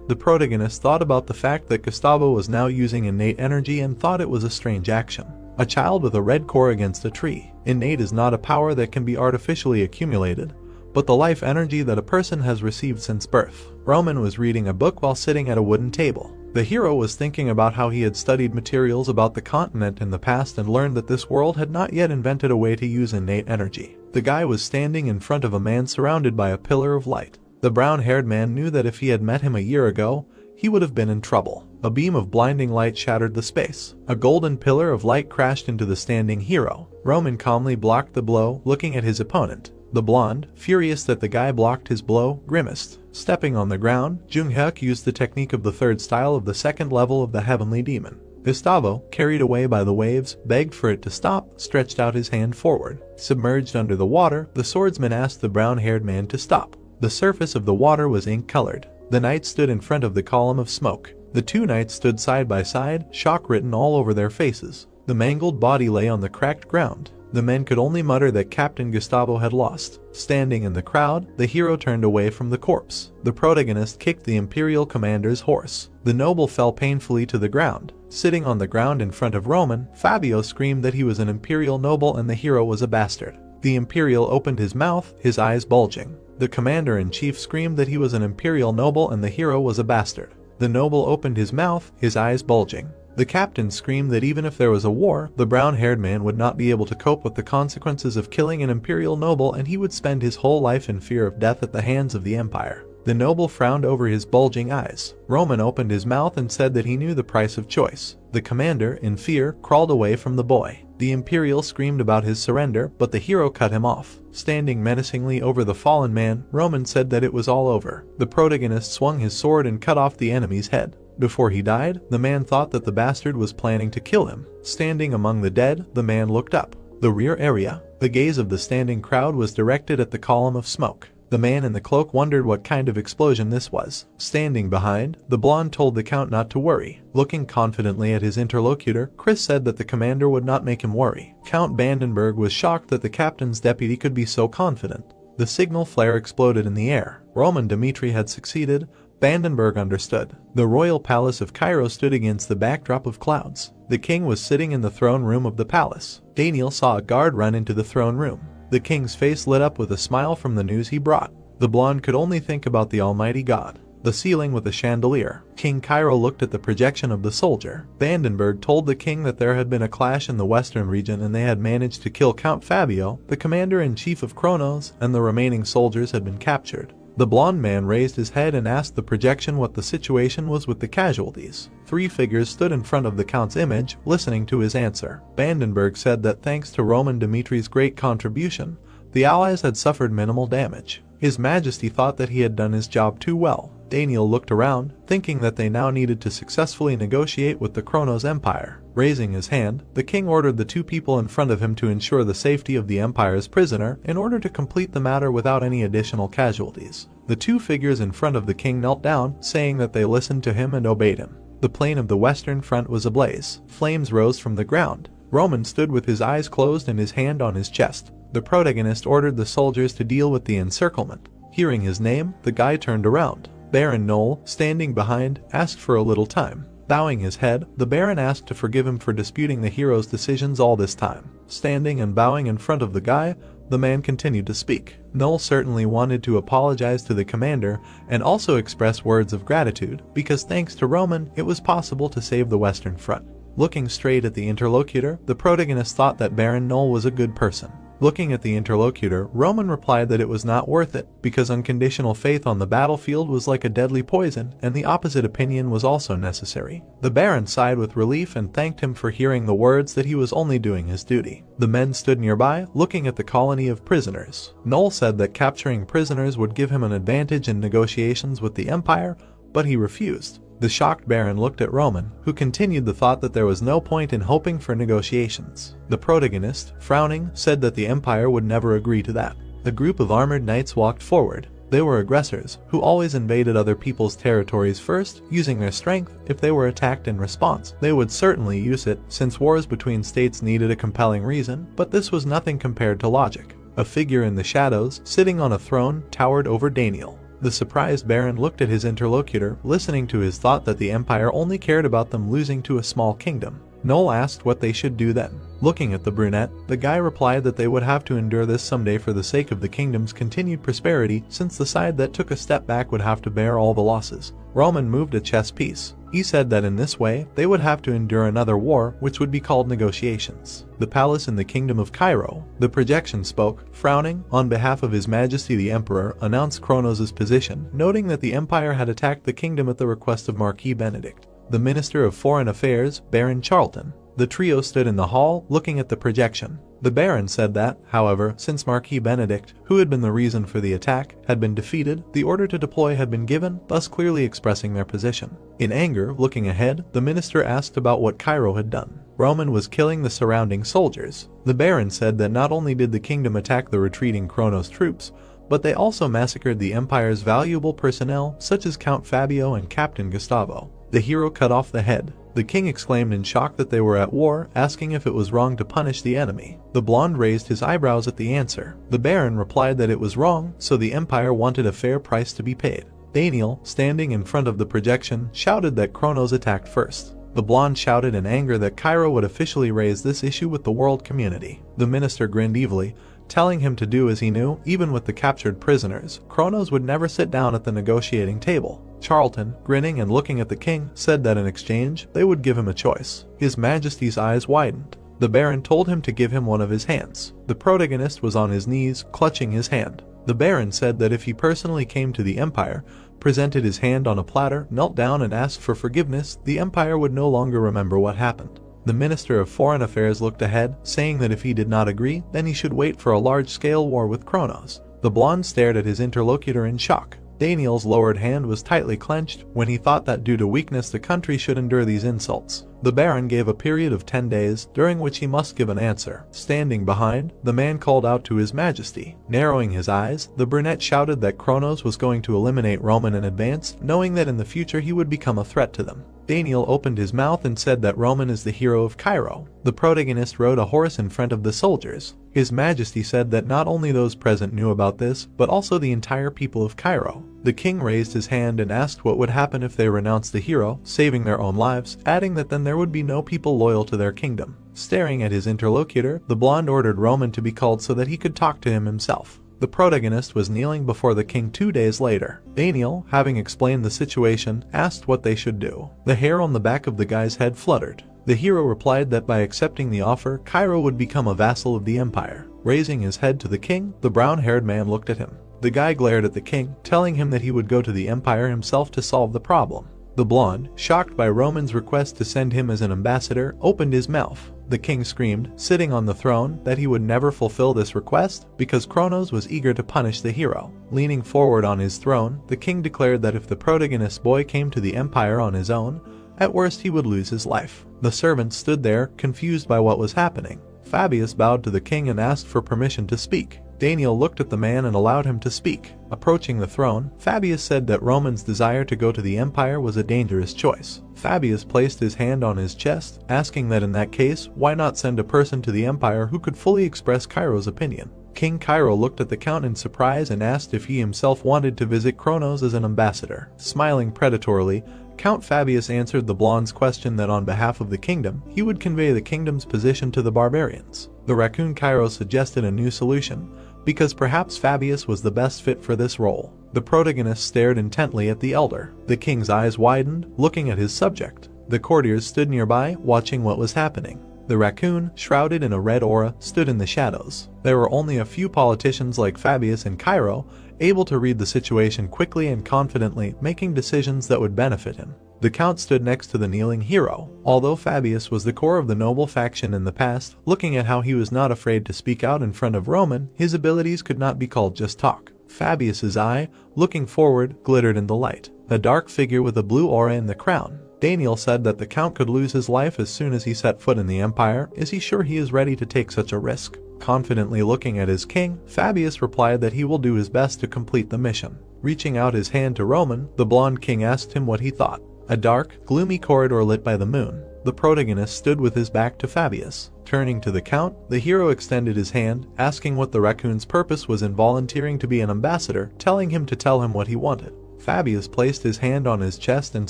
The protagonist thought about the fact that Gustavo was now using innate energy and thought it was a strange action. A child with a red core against a tree. Innate is not a power that can be artificially accumulated, but the life energy that a person has received since birth. Roman was reading a book while sitting at a wooden table. The hero was thinking about how he had studied materials about the continent in the past and learned that this world had not yet invented a way to use innate energy. The guy was standing in front of a man surrounded by a pillar of light. The brown-haired man knew that if he had met him a year ago, he would have been in trouble. A beam of blinding light shattered the space. A golden pillar of light crashed into the standing hero. Roman calmly blocked the blow, looking at his opponent. The blonde, furious that the guy blocked his blow, grimaced. Stepping on the ground, Jung-hyuk used the technique of the third style of the second level of the heavenly demon. Gustavo, carried away by the waves, begged for it to stop, stretched out his hand forward. Submerged under the water, the swordsman asked the brown-haired man to stop. The surface of the water was ink-colored. The knight stood in front of the column of smoke. The two knights stood side by side, shock written all over their faces. The mangled body lay on the cracked ground. The men could only mutter that Captain Gustavo had lost. Standing in the crowd, the hero turned away from the corpse. The protagonist kicked the Imperial commander's horse. The noble fell painfully to the ground. Sitting on the ground in front of Roman, Fabio screamed that he was an Imperial noble and the hero was a bastard. The Imperial opened his mouth, his eyes bulging. The commander-in-chief screamed that he was an Imperial noble and the hero was a bastard. The noble opened his mouth, his eyes bulging. The captain screamed that even if there was a war, the brown-haired man would not be able to cope with the consequences of killing an imperial noble and he would spend his whole life in fear of death at the hands of the empire. The noble frowned over his bulging eyes. Roman opened his mouth and said that he knew the price of choice. The commander, in fear, crawled away from the boy. The Imperial screamed about his surrender, but the hero cut him off. Standing menacingly over the fallen man, Roman said that it was all over. The protagonist swung his sword and cut off the enemy's head. Before he died, the man thought that the bastard was planning to kill him. Standing among the dead, the man looked up. The rear area. The gaze of the standing crowd was directed at the column of smoke. The man in the cloak wondered what kind of explosion this was. Standing behind, the blonde told the count not to worry. Looking confidently at his interlocutor, Chris said that the commander would not make him worry. Count Vandenberg was shocked that the captain's deputy could be so confident. The signal flare exploded in the air. Roman Dmitri had succeeded. Vandenberg understood. The royal palace of Cairo stood against the backdrop of clouds. The king was sitting in the throne room of the palace. Daniel saw a guard run into the throne room. The king's face lit up with a smile from the news he brought. The blonde could only think about the Almighty God. The ceiling with a chandelier. King Cairo looked at the projection of the soldier. Vandenberg told the king that there had been a clash in the western region and they had managed to kill Count Fabio, the commander-in-chief of Kronos, and the remaining soldiers had been captured. The blonde man raised his head and asked the projection what the situation was with the casualties. 3 figures stood in front of the count's image, listening to his answer. Vandenberg said that thanks to Roman Dmitri's great contribution, the allies had suffered minimal damage. His Majesty thought that he had done his job too well. Daniel looked around, thinking that they now needed to successfully negotiate with the Kronos Empire. Raising his hand, the king ordered the 2 people in front of him to ensure the safety of the Empire's prisoner in order to complete the matter without any additional casualties. The 2 figures in front of the king knelt down, saying that they listened to him and obeyed him. The plain of the western front was ablaze. Flames rose from the ground. Roman stood with his eyes closed and his hand on his chest. The protagonist ordered the soldiers to deal with the encirclement. Hearing his name, the guy turned around. Baron Knoll, standing behind, asked for a little time. Bowing his head, the Baron asked to forgive him for disputing the hero's decisions all this time. Standing and bowing in front of the guy, the man continued to speak. Knoll certainly wanted to apologize to the commander and also express words of gratitude, because thanks to Roman, it was possible to save the Western Front. Looking straight at the interlocutor, the protagonist thought that Baron Knoll was a good person. Looking at the interlocutor, Roman replied that it was not worth it, because unconditional faith on the battlefield was like a deadly poison, and the opposite opinion was also necessary. The Baron sighed with relief and thanked him for hearing the words that he was only doing his duty. The men stood nearby, looking at the colony of prisoners. Knoll said that capturing prisoners would give him an advantage in negotiations with the Empire, but he refused. The shocked Baron looked at Roman, who continued the thought that there was no point in hoping for negotiations. The protagonist, frowning, said that the Empire would never agree to that. A group of armored knights walked forward. They were aggressors, who always invaded other people's territories first, using their strength. If they were attacked in response, they would certainly use it, since wars between states needed a compelling reason, but this was nothing compared to logic. A figure in the shadows, sitting on a throne, towered over Daniel. The surprised Baron looked at his interlocutor, listening to his thought that the Empire only cared about them losing to a small kingdom. Noel asked what they should do then. Looking at the brunette, the guy replied that they would have to endure this someday for the sake of the kingdom's continued prosperity, since the side that took a step back would have to bear all the losses. Roman moved a chess piece. He said that in this way, they would have to endure another war, which would be called negotiations. The palace in the kingdom of Cairo, the projection spoke, frowning. On behalf of His Majesty the Emperor, announced Kronos' position, noting that the empire had attacked the kingdom at the request of Marquis Benedict, the Minister of Foreign Affairs, Baron Charlton. The trio stood in the hall, looking at the projection. The Baron said that, however, since Marquis Benedict, who had been the reason for the attack, had been defeated, the order to deploy had been given, thus clearly expressing their position. In anger, looking ahead, the minister asked about what Cairo had done. Roman was killing the surrounding soldiers. The Baron said that not only did the kingdom attack the retreating Kronos troops, but they also massacred the empire's valuable personnel, such as Count Fabio and Captain Gustavo. The hero cut off the head. The king exclaimed in shock that they were at war, asking if it was wrong to punish the enemy. The blonde raised his eyebrows at the answer. The Baron replied that it was wrong, so the empire wanted a fair price to be paid. Daniel, standing in front of the projection, shouted that Kronos attacked first. The blonde shouted in anger that Cairo would officially raise this issue with the world community. The minister grinned evilly, telling him to do as he knew. Even with the captured prisoners, Kronos would never sit down at the negotiating table. Charlton, grinning and looking at the king, said that in exchange, they would give him a choice. His Majesty's eyes widened. The Baron told him to give him one of his hands. The protagonist was on his knees, clutching his hand. The Baron said that if he personally came to the empire, presented his hand on a platter, knelt down and asked for forgiveness, the empire would no longer remember what happened. The Minister of Foreign Affairs looked ahead, saying that if he did not agree, then he should wait for a large-scale war with Kronos. The blonde stared at his interlocutor in shock. Daniel's lowered hand was tightly clenched when he thought that due to weakness the country should endure these insults. The Baron gave a period of 10 days, during which he must give an answer. Standing behind, the man called out to His Majesty. Narrowing his eyes, the brunette shouted that Kronos was going to eliminate Roman in advance, knowing that in the future he would become a threat to them. Daniel opened his mouth and said that Roman is the hero of Cairo. The protagonist rode a horse in front of the soldiers. His Majesty said that not only those present knew about this, but also the entire people of Cairo. The king raised his hand and asked what would happen if they renounced the hero, saving their own lives, adding that then there would be no people loyal to their kingdom. Staring at his interlocutor, the blonde ordered Roman to be called so that he could talk to him himself. The protagonist was kneeling before the king 2 days later. Daniel, having explained the situation, asked what they should do. The hair on the back of the guy's head fluttered. The hero replied that by accepting the offer, Cairo would become a vassal of the empire. Raising his head to the king, the brown-haired man looked at him. The guy glared at the king, telling him that he would go to the empire himself to solve the problem. The blonde, shocked by Roman's request to send him as an ambassador, opened his mouth. The king screamed, sitting on the throne, that he would never fulfill this request because Kronos was eager to punish the hero. Leaning forward on his throne, the king declared that if the protagonist's boy came to the empire on his own, at worst he would lose his life. The servants stood there, confused by what was happening. Fabius bowed to the king and asked for permission to speak. Daniel looked at the man and allowed him to speak. Approaching the throne, Fabius said that Roman's desire to go to the empire was a dangerous choice. Fabius placed his hand on his chest, asking that in that case, why not send a person to the empire who could fully express Cairo's opinion. King Cairo looked at the count in surprise and asked if he himself wanted to visit Kronos as an ambassador. Smiling predatorily, Count Fabius answered the blonde's question that on behalf of the kingdom, he would convey the kingdom's position to the barbarians. The raccoon Cairo suggested a new solution, because perhaps Fabius was the best fit for this role. The protagonist stared intently at the elder. The king's eyes widened, looking at his subject. The courtiers stood nearby, watching what was happening. The raccoon, shrouded in a red aura, stood in the shadows. There were only a few politicians like Fabius and Cairo, able to read the situation quickly and confidently, making decisions that would benefit him. The count stood next to the kneeling hero. Although Fabius was the core of the noble faction in the past, looking at how he was not afraid to speak out in front of Roman, his abilities could not be called just talk. Fabius's eye, looking forward, glittered in the light. A dark figure with a blue aura in the crown. Daniel said that the count could lose his life as soon as he set foot in the empire. Is he sure he is ready to take such a risk? Confidently looking at his king, Fabius replied that he will do his best to complete the mission. Reaching out his hand to Roman, the blonde king asked him what he thought. A dark, gloomy corridor lit by the moon. The protagonist stood with his back to Fabius. Turning to the count, the hero extended his hand, asking what the raccoon's purpose was in volunteering to be an ambassador, telling him to tell him what he wanted. Fabius placed his hand on his chest and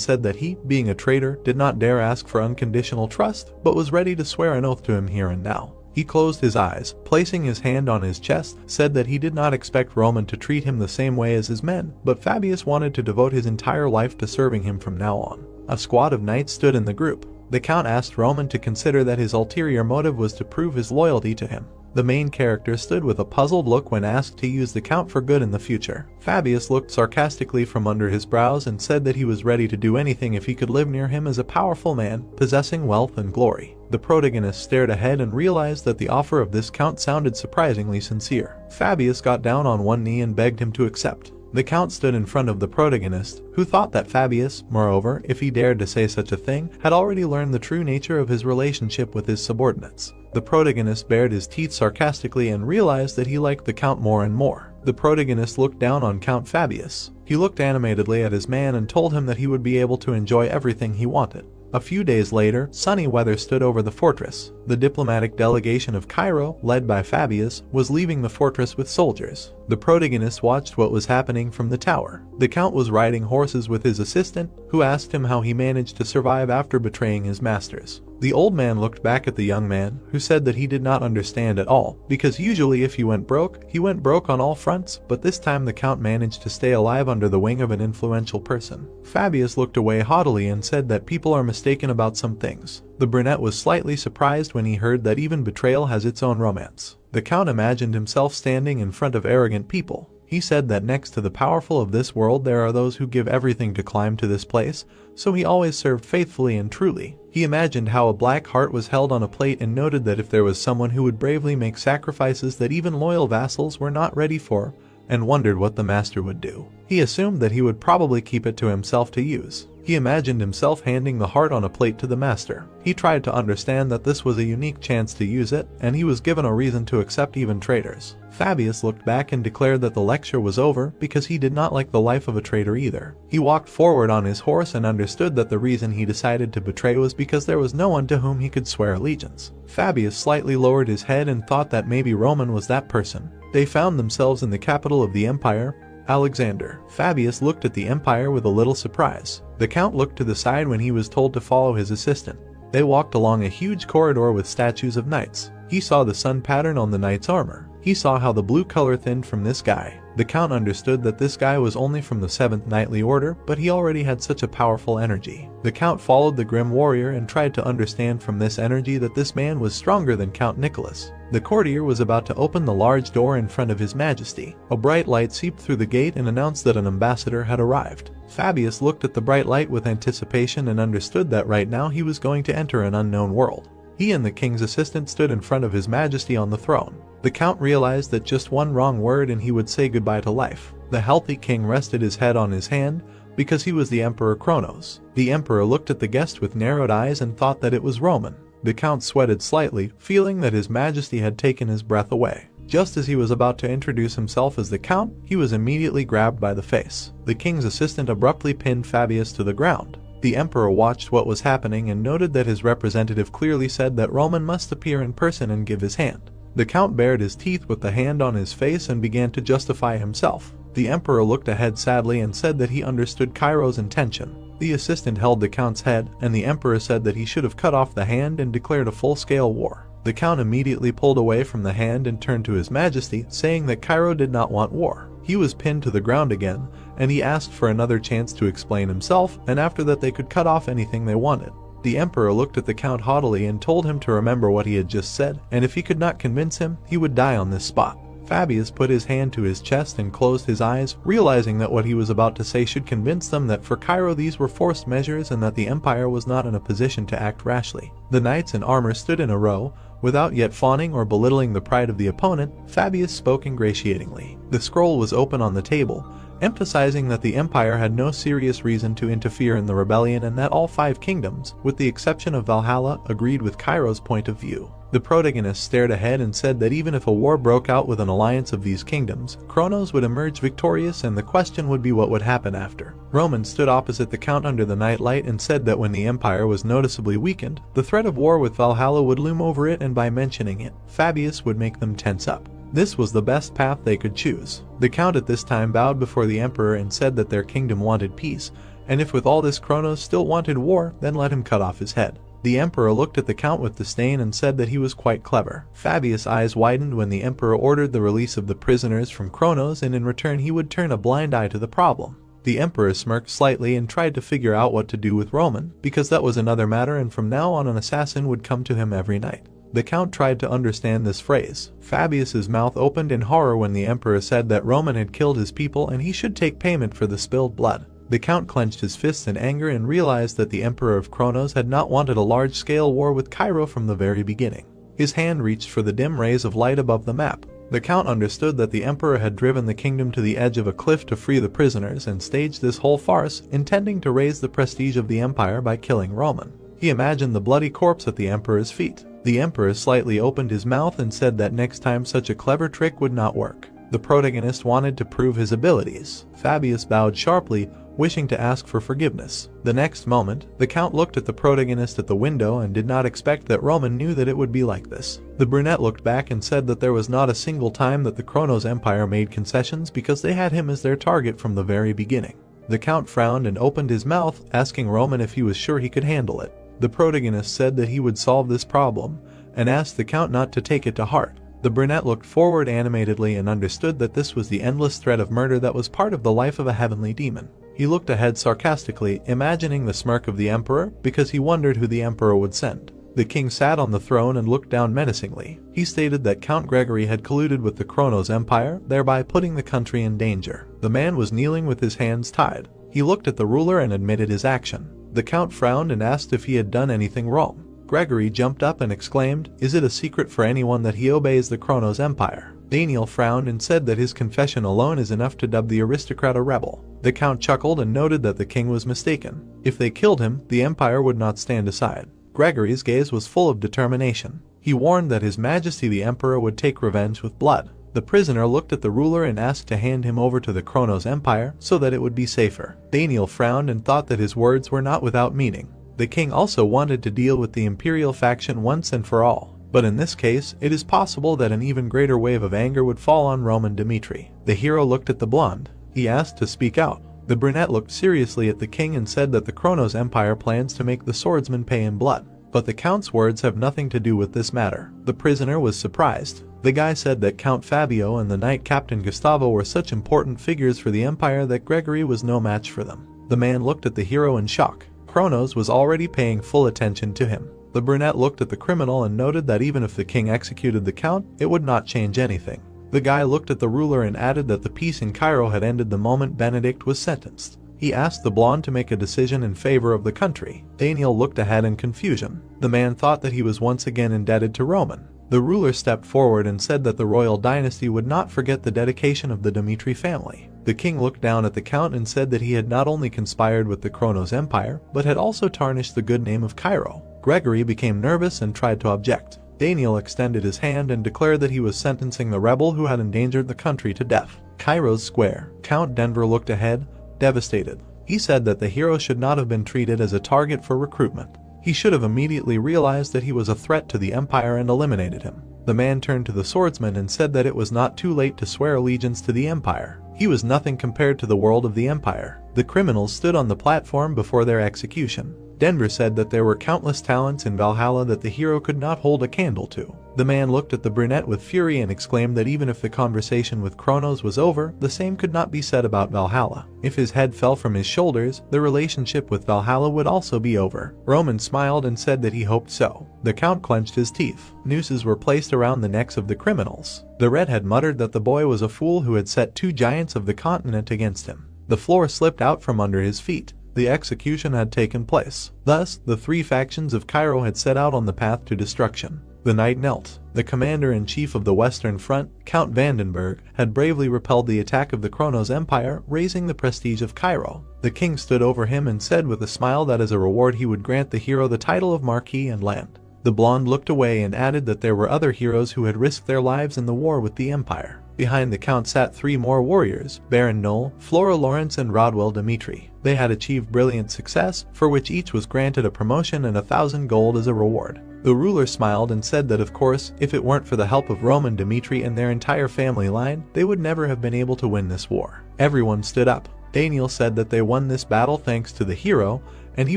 said that he, being a traitor, did not dare ask for unconditional trust, but was ready to swear an oath to him here and now. He closed his eyes, placing his hand on his chest, said that he did not expect Roman to treat him the same way as his men, but Fabius wanted to devote his entire life to serving him from now on. A squad of knights stood in the group. The Count asked Roman to consider that his ulterior motive was to prove his loyalty to him. The main character stood with a puzzled look when asked to use the Count for good in the future. Fabius looked sarcastically from under his brows and said that he was ready to do anything if he could live near him as a powerful man, possessing wealth and glory. The protagonist stared ahead and realized that the offer of this Count sounded surprisingly sincere. Fabius got down on one knee and begged him to accept. The Count stood in front of the protagonist, who thought that Fabius, moreover, if he dared to say such a thing, had already learned the true nature of his relationship with his subordinates. The protagonist bared his teeth sarcastically and realized that he liked the Count more and more. The protagonist looked down on Count Fabius. He looked animatedly at his man and told him that he would be able to enjoy everything he wanted. A few days later, sunny weather stood over the fortress. The diplomatic delegation of Cairo, led by Fabius, was leaving the fortress with soldiers. The protagonist watched what was happening from the tower. The Count was riding horses with his assistant, who asked him how he managed to survive after betraying his masters. The old man looked back at the young man, who said that he did not understand at all, because usually if he went broke on all fronts, but this time the Count managed to stay alive under the wing of an influential person. Fabius looked away haughtily and said that people are mistaken about some things. The brunette was slightly surprised when he heard that even betrayal has its own romance. The Count imagined himself standing in front of arrogant people. He said that next to the powerful of this world there are those who give everything to climb to this place, so he always served faithfully and truly. He imagined how a black heart was held on a plate and noted that if there was someone who would bravely make sacrifices that even loyal vassals were not ready for, and wondered what the master would do. He assumed that he would probably keep it to himself to use. He imagined himself handing the heart on a plate to the master. He tried to understand that this was a unique chance to use it, and he was given a reason to accept even traitors. Fabius looked back and declared that the lecture was over because he did not like the life of a traitor either. He walked forward on his horse and understood that the reason he decided to betray was because there was no one to whom he could swear allegiance. Fabius slightly lowered his head and thought that maybe Roman was that person. They found themselves in the capital of the empire, Alexander. Fabius looked at the empire with a little surprise. The Count looked to the side when he was told to follow his assistant. They walked along a huge corridor with statues of knights. He saw the sun pattern on the knight's armor. He saw how the blue color thinned from this guy. The Count understood that this guy was only from the 7th Knightly Order, but he already had such a powerful energy. The Count followed the grim warrior and tried to understand from this energy that this man was stronger than Count Nicholas. The courtier was about to open the large door in front of his majesty. A bright light seeped through the gate and announced that an ambassador had arrived. Fabius looked at the bright light with anticipation and understood that right now he was going to enter an unknown world. He and the king's assistant stood in front of his majesty on the throne. The Count realized that just one wrong word and he would say goodbye to life. The healthy king rested his head on his hand because he was the Emperor Kronos. The emperor looked at the guest with narrowed eyes and thought that it was Roman. The Count sweated slightly, feeling that his majesty had taken his breath away. Just as he was about to introduce himself as the Count, he was immediately grabbed by the face. The king's assistant abruptly pinned Fabius to the ground. The emperor watched what was happening and noted that his representative clearly said that Roman must appear in person and give his hand. The Count bared his teeth with the hand on his face and began to justify himself. The emperor looked ahead sadly and said that he understood Cairo's intention. The assistant held the Count's head, and the emperor said that he should have cut off the hand and declared a full-scale war. The Count immediately pulled away from the hand and turned to his majesty, saying that Cairo did not want war. He was pinned to the ground again, and he asked for another chance to explain himself, and after that they could cut off anything they wanted. The emperor looked at the Count haughtily and told him to remember what he had just said, and if he could not convince him, he would die on this spot. Fabius put his hand to his chest and closed his eyes, realizing that what he was about to say should convince them that for Cairo these were forced measures and that the empire was not in a position to act rashly. The knights in armor stood in a row. Without yet fawning or belittling the pride of the opponent, Fabius spoke ingratiatingly. The scroll was open on the table, emphasizing that the empire had no serious reason to interfere in the rebellion and that all 5 kingdoms, with the exception of Valhalla, agreed with Cairo's point of view. The protagonist stared ahead and said that even if a war broke out with an alliance of these kingdoms, Kronos would emerge victorious and the question would be what would happen after. Roman stood opposite the Count under the night light and said that when the empire was noticeably weakened, the threat of war with Valhalla would loom over it, and by mentioning it, Fabius would make them tense up. This was the best path they could choose. The Count at this time bowed before the Emperor and said that their kingdom wanted peace, and if with all this Kronos still wanted war, then let him cut off his head. The Emperor looked at the Count with disdain and said that he was quite clever. Fabius' eyes widened when the Emperor ordered the release of the prisoners from Kronos, and in return he would turn a blind eye to the problem. The Emperor smirked slightly and tried to figure out what to do with Roman, because that was another matter, and from now on an assassin would come to him every night. The Count tried to understand this phrase. Fabius's mouth opened in horror when the Emperor said that Roman had killed his people and he should take payment for the spilled blood. The Count clenched his fists in anger and realized that the Emperor of Kronos had not wanted a large-scale war with Cairo from the very beginning. His hand reached for the dim rays of light above the map. The Count understood that the Emperor had driven the kingdom to the edge of a cliff to free the prisoners and staged this whole farce, intending to raise the prestige of the empire by killing Roman. He imagined the bloody corpse at the Emperor's feet. The Emperor slightly opened his mouth and said that next time such a clever trick would not work. The protagonist wanted to prove his abilities. Fabius bowed sharply, wishing to ask for forgiveness. The next moment, the Count looked at the protagonist at the window and did not expect that Roman knew that it would be like this. The brunette looked back and said that there was not a single time that the Kronos Empire made concessions because they had him as their target from the very beginning. The Count frowned and opened his mouth, asking Roman if he was sure he could handle it. The protagonist said that he would solve this problem, and asked the Count not to take it to heart. The brunette looked forward animatedly and understood that this was the endless threat of murder that was part of the life of a heavenly demon. He looked ahead sarcastically, imagining the smirk of the Emperor, because he wondered who the Emperor would send. The king sat on the throne and looked down menacingly. He stated that Count Gregory had colluded with the Kronos Empire, thereby putting the country in danger. The man was kneeling with his hands tied. He looked at the ruler and admitted his action. The Count frowned and asked if he had done anything wrong. Gregory jumped up and exclaimed, "Is it a secret for anyone that he obeys the Kronos Empire?" Daniel frowned and said that his confession alone is enough to dub the aristocrat a rebel. The Count chuckled and noted that the king was mistaken. If they killed him, the empire would not stand aside. Gregory's gaze was full of determination. He warned that His Majesty the Emperor would take revenge with blood. The prisoner looked at the ruler and asked to hand him over to the Kronos Empire so that it would be safer. Daniel frowned and thought that his words were not without meaning. The king also wanted to deal with the imperial faction once and for all. But in this case, it is possible that an even greater wave of anger would fall on Roman Dmitri. The hero looked at the blonde. He asked to speak out. The brunette looked seriously at the king and said that the Kronos Empire plans to make the swordsman pay in blood. But the Count's words have nothing to do with this matter. The prisoner was surprised. The guy said that Count Fabio and the knight Captain Gustavo were such important figures for the empire that Gregory was no match for them. The man looked at the hero in shock. Kronos was already paying full attention to him. The brunette looked at the criminal and noted that even if the king executed the Count, it would not change anything. The guy looked at the ruler and added that the peace in Cairo had ended the moment Benedict was sentenced. He asked the blonde to make a decision in favor of the country. Daniel looked ahead in confusion. The man thought that he was once again indebted to Roman. The ruler stepped forward and said that the royal dynasty would not forget the dedication of the Dmitri family. The king looked down at the Count and said that he had not only conspired with the Kronos Empire, but had also tarnished the good name of Cairo. Gregory became nervous and tried to object. Daniel extended his hand and declared that he was sentencing the rebel who had endangered the country to death. Cairo's square. Count Denver looked ahead, devastated. He said that the hero should not have been treated as a target for recruitment. He should have immediately realized that he was a threat to the empire and eliminated him. The man turned to the swordsman and said that it was not too late to swear allegiance to the empire. He was nothing compared to the world of the empire. The criminals stood on the platform before their execution. Denver said that there were countless talents in Valhalla that the hero could not hold a candle to. The man looked at the brunette with fury and exclaimed that even if the conversation with Kronos was over, the same could not be said about Valhalla. If his head fell from his shoulders, the relationship with Valhalla would also be over. Roman smiled and said that he hoped so. The Count clenched his teeth. Nooses were placed around the necks of the criminals. The redhead muttered that the boy was a fool who had set two giants of the continent against him. The floor slipped out from under his feet. The execution had taken place. Thus, the three factions of Cairo had set out on the path to destruction. The knight knelt. The commander-in-chief of the Western Front, Count Vandenberg, had bravely repelled the attack of the Kronos Empire, raising the prestige of Cairo. The king stood over him and said with a smile that as a reward he would grant the hero the title of Marquis and land. The blonde looked away and added that there were other heroes who had risked their lives in the war with the empire. Behind the Count sat three more warriors, Baron Knoll, Flora Lawrence and Rodwell Dmitri. They had achieved brilliant success, for which each was granted a promotion and 1,000 gold as a reward. The ruler smiled and said that of course, if it weren't for the help of Roman Dmitri and their entire family line, they would never have been able to win this war. Everyone stood up. Daniel said that they won this battle thanks to the hero, and he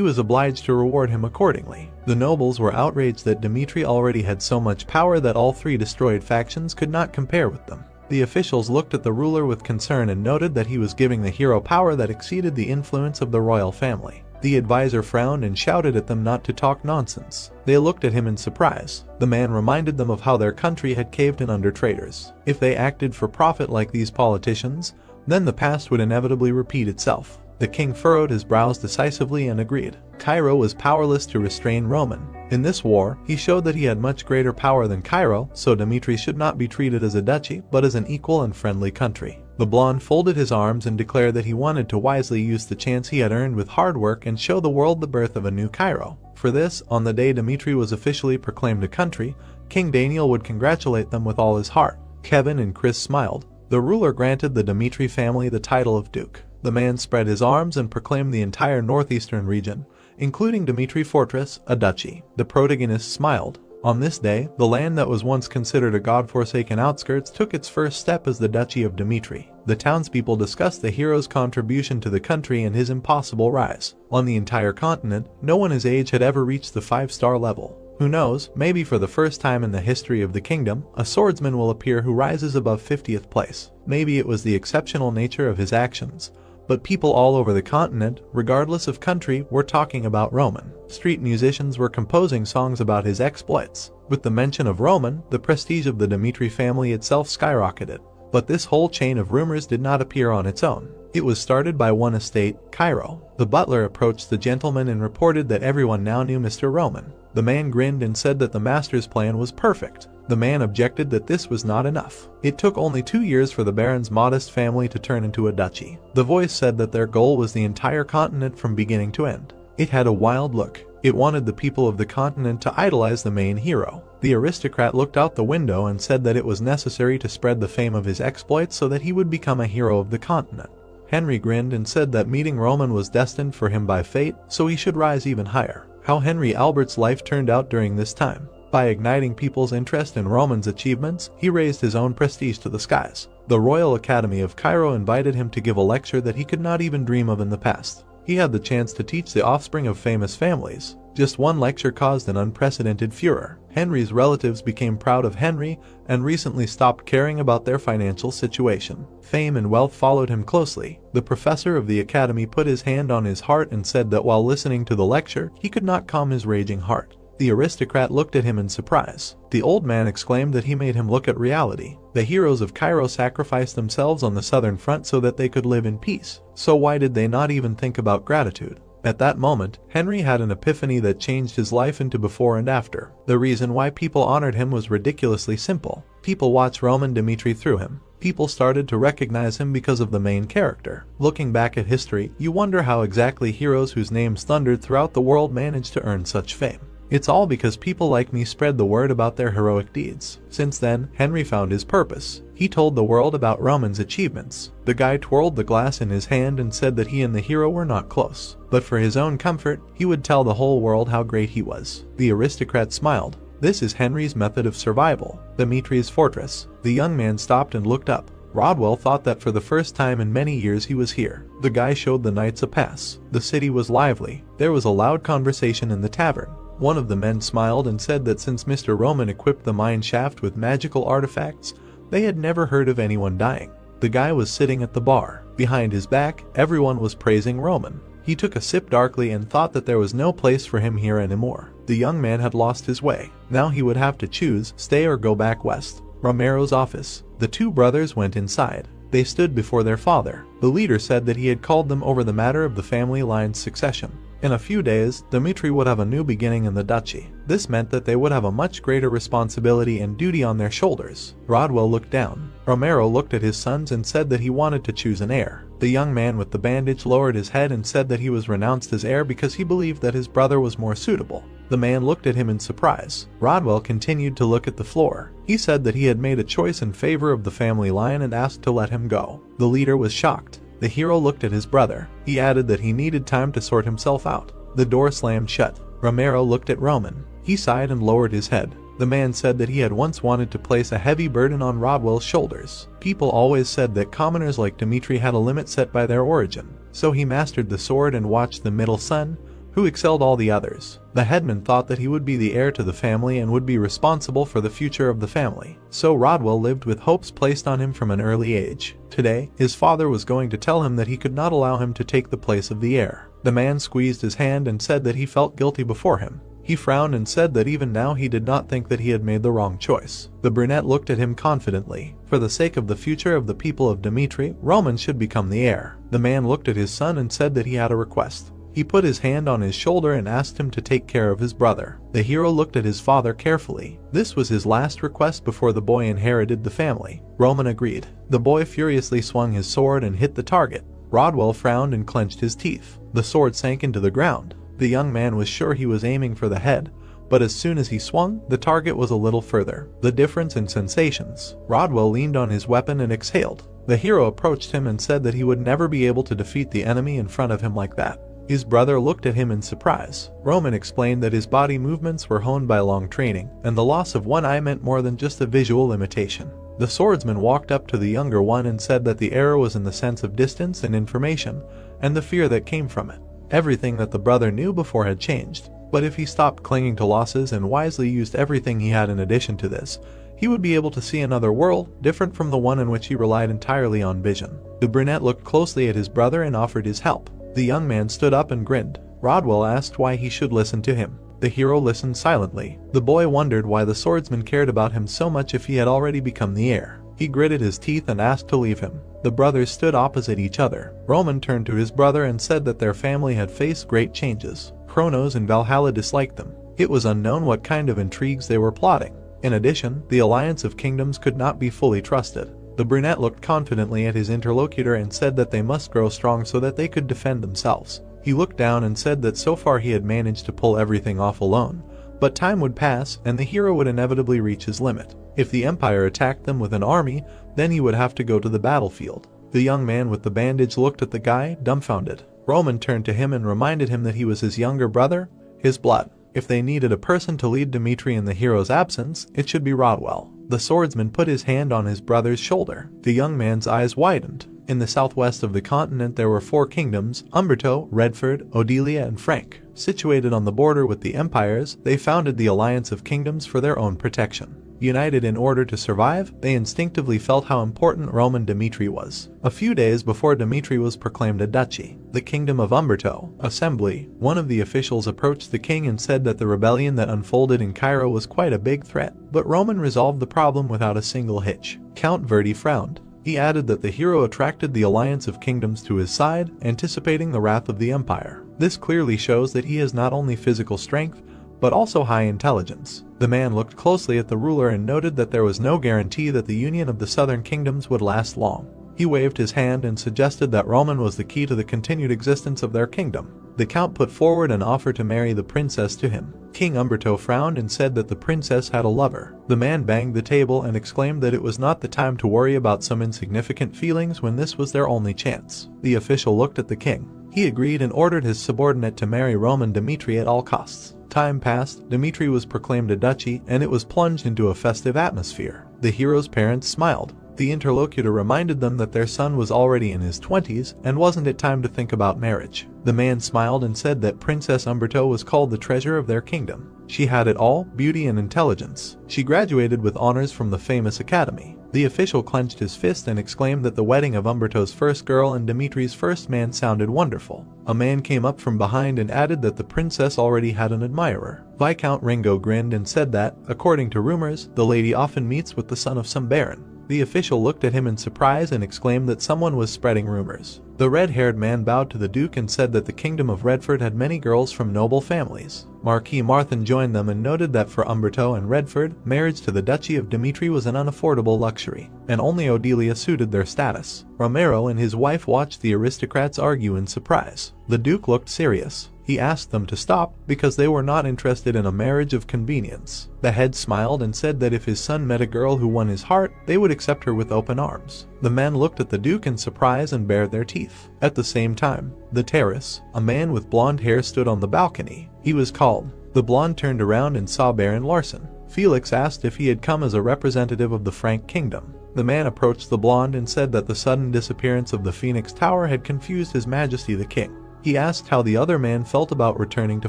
was obliged to reward him accordingly. The nobles were outraged that Dmitri already had so much power that all three destroyed factions could not compare with them. The officials looked at the ruler with concern and noted that he was giving the hero power that exceeded the influence of the royal family. The advisor frowned and shouted at them not to talk nonsense. They looked at him in surprise. The man reminded them of how their country had caved in under traitors. If they acted for profit like these politicians, then the past would inevitably repeat itself. The king furrowed his brows decisively and agreed. Cairo was powerless to restrain Roman. In this war, he showed that he had much greater power than Cairo, so Dmitri should not be treated as a duchy, but as an equal and friendly country. The blonde folded his arms and declared that he wanted to wisely use the chance he had earned with hard work and show the world the birth of a new Cairo. For this, on the day Dmitri was officially proclaimed a country, King Daniel would congratulate them with all his heart. Kevin and Chris smiled. The ruler granted the Dmitri family the title of Duke. The man spread his arms and proclaimed the entire northeastern region, including Dmitri Fortress, a duchy. The protagonist smiled. On this day, the land that was once considered a god-forsaken outskirts took its first step as the Duchy of Dmitri. The townspeople discussed the hero's contribution to the country and his impossible rise. On the entire continent, no one his age had ever reached the 5-star level. Who knows, maybe for the first time in the history of the kingdom, a swordsman will appear who rises above 50th place. Maybe it was the exceptional nature of his actions. But people all over the continent, regardless of country, were talking about Roman. Street musicians were composing songs about his exploits. With the mention of Roman, the prestige of the Dmitri family itself skyrocketed. But this whole chain of rumors did not appear on its own. It was started by one estate, Cairo. The butler approached the gentleman and reported that everyone now knew Mr. Roman. The man grinned and said that the master's plan was perfect. The man objected that this was not enough. It took only 2 years for the baron's modest family to turn into a duchy. The voice said that their goal was the entire continent from beginning to end. It had a wild look. It wanted the people of the continent to idolize the main hero. The aristocrat looked out the window and said that it was necessary to spread the fame of his exploits so that he would become a hero of the continent. Henry grinned and said that meeting Roman was destined for him by fate, so he should rise even higher. How Henry Albert's life turned out during this time. By igniting people's interest in Roman's achievements, he raised his own prestige to the skies. The Royal Academy of Cairo invited him to give a lecture that he could not even dream of in the past. He had the chance to teach the offspring of famous families. Just one lecture caused an unprecedented furor. Henry's relatives became proud of Henry and recently stopped caring about their financial situation. Fame and wealth followed him closely. The professor of the academy put his hand on his heart and said that while listening to the lecture, he could not calm his raging heart. The aristocrat looked at him in surprise. The old man exclaimed that he made him look at reality. The heroes of Cairo sacrificed themselves on the southern front so that they could live in peace. So why did they not even think about gratitude? At that moment, Henry had an epiphany that changed his life into before and after. The reason why people honored him was ridiculously simple. People watched Roman Dmitri through him. People started to recognize him because of the main character. Looking back at history, you wonder how exactly heroes whose names thundered throughout the world managed to earn such fame. It's all because people like me spread the word about their heroic deeds. Since then, Henry found his purpose. He told the world about Roman's achievements. The guy twirled the glass in his hand and said that he and the hero were not close. But for his own comfort, he would tell the whole world how great he was. The aristocrat smiled. This is Henry's method of survival. Dmitri's fortress. The young man stopped and looked up. Rodwell thought that for the first time in many years he was here. The guy showed the knights a pass. The city was lively. There was a loud conversation in the tavern. One of the men smiled and said that since Mr. Roman equipped the mine shaft with magical artifacts, they had never heard of anyone dying. The guy was sitting at the bar. Behind his back, everyone was praising Roman. He took a sip darkly and thought that there was no place for him here anymore. The young man had lost his way. Now he would have to choose, stay or go back west. Romero's office. The two brothers went inside. They stood before their father. The leader said that he had called them over the matter of the family line's succession. In a few days, Dmitri would have a new beginning in the duchy. This meant that they would have a much greater responsibility and duty on their shoulders. Rodwell looked down. Romero looked at his sons and said that he wanted to choose an heir. The young man with the bandage lowered his head and said that he was renounced as heir because he believed that his brother was more suitable. The man looked at him in surprise. Rodwell continued to look at the floor. He said that he had made a choice in favor of the family line and asked to let him go. The leader was shocked. The hero looked at his brother. He added that he needed time to sort himself out. The door slammed shut. Romero looked at Roman. He sighed and lowered his head. The man said that he had once wanted to place a heavy burden on Rodwell's shoulders. People always said that commoners like Dmitri had a limit set by their origin, so he mastered the sword and watched the middle son, who excelled all the others. The headman thought that he would be the heir to the family and would be responsible for the future of the family, so Rodwell lived with hopes placed on him from an early age. Today, his father was going to tell him that he could not allow him to take the place of the heir. The man squeezed his hand and said that he felt guilty before him. He frowned and said that even now he did not think that he had made the wrong choice. The brunette looked at him confidently. For the sake of the future of the people of Dmitri, Roman should become the heir. The man looked at his son and said that he had a request. He put his hand on his shoulder and asked him to take care of his brother. The hero looked at his father carefully. This was his last request before the boy inherited the family. Roman agreed. The boy furiously swung his sword and hit the target. Rodwell frowned and clenched his teeth. The sword sank into the ground. The young man was sure he was aiming for the head, but as soon as he swung, the target was a little further. The difference in sensations. Rodwell leaned on his weapon and exhaled. The hero approached him and said that he would never be able to defeat the enemy in front of him like that. His brother looked at him in surprise. Roman explained that his body movements were honed by long training, and the loss of one eye meant more than just a visual limitation. The swordsman walked up to the younger one and said that the error was in the sense of distance and information, and the fear that came from it. Everything that the brother knew before had changed, but if he stopped clinging to losses and wisely used everything he had in addition to this, he would be able to see another world, different from the one in which he relied entirely on vision. The brunette looked closely at his brother and offered his help. The young man stood up and grinned. Rodwell asked why he should listen to him. The hero listened silently. The boy wondered why the swordsman cared about him so much if he had already become the heir. He gritted his teeth and asked to leave him. The brothers stood opposite each other. Roman turned to his brother and said that their family had faced great changes. Kronos and Valhalla disliked them. It was unknown what kind of intrigues they were plotting. In addition, the alliance of kingdoms could not be fully trusted. The brunette looked confidently at his interlocutor and said that they must grow strong so that they could defend themselves. He looked down and said that so far he had managed to pull everything off alone, but time would pass and the hero would inevitably reach his limit. If the Empire attacked them with an army, then he would have to go to the battlefield. The young man with the bandage looked at the guy, dumbfounded. Roman turned to him and reminded him that he was his younger brother, his blood. If they needed a person to lead Dmitri in the hero's absence, it should be Rodwell. The swordsman put his hand on his brother's shoulder. The young man's eyes widened. In the southwest of the continent there were 4 kingdoms, Umberto, Redford, Odelia, and Frank. Situated on the border with the empires, they founded the Alliance of Kingdoms for their own protection. United in order to survive, they instinctively felt how important Roman Dmitri was. A few days before Dmitri was proclaimed a duchy, the Kingdom of Umberto, Assembly, one of the officials approached the king and said that the rebellion that unfolded in Cairo was quite a big threat, but Roman resolved the problem without a single hitch. Count Verdi frowned. He added that the hero attracted the Alliance of Kingdoms to his side, anticipating the wrath of the empire. This clearly shows that he has not only physical strength, but also high intelligence. The man looked closely at the ruler and noted that there was no guarantee that the union of the southern kingdoms would last long. He waved his hand and suggested that Roman was the key to the continued existence of their kingdom. The count put forward an offer to marry the princess to him. King Umberto frowned and said that the princess had a lover. The man banged the table and exclaimed that it was not the time to worry about some insignificant feelings when this was their only chance. The official looked at the king. He agreed and ordered his subordinate to marry Roman Dmitri at all costs. Time passed, Dmitri was proclaimed a duchy, and it was plunged into a festive atmosphere. The hero's parents smiled. The interlocutor reminded them that their son was already in his 20s, and wasn't it time to think about marriage. The man smiled and said that Princess Umberto was called the treasure of their kingdom. She had it all, beauty and intelligence. She graduated with honors from the famous academy. The official clenched his fist and exclaimed that the wedding of Umberto's first girl and Dmitri's first man sounded wonderful. A man came up from behind and added that the princess already had an admirer. Viscount Ringo grinned and said that, according to rumors, the lady often meets with the son of some baron. The official looked at him in surprise and exclaimed that someone was spreading rumors. The red-haired man bowed to the Duke and said that the kingdom of Redford had many girls from noble families. Marquis Marthin joined them and noted that for Umberto and Redford, marriage to the Duchy of Dmitri was an unaffordable luxury, and only Odelia suited their status. Romero and his wife watched the aristocrats argue in surprise. The Duke looked serious. He asked them to stop because they were not interested in a marriage of convenience. The head smiled and said that if his son met a girl who won his heart, they would accept her with open arms. The men looked at the Duke in surprise and bared their teeth. At the same time, the terrace, a man with blonde hair stood on the balcony. He was called. The blonde turned around and saw Baron Larson. Felix asked if he had come as a representative of the Frank Kingdom. The man approached the blonde and said that the sudden disappearance of the Phoenix Tower had confused His Majesty the King. He asked how the other man felt about returning to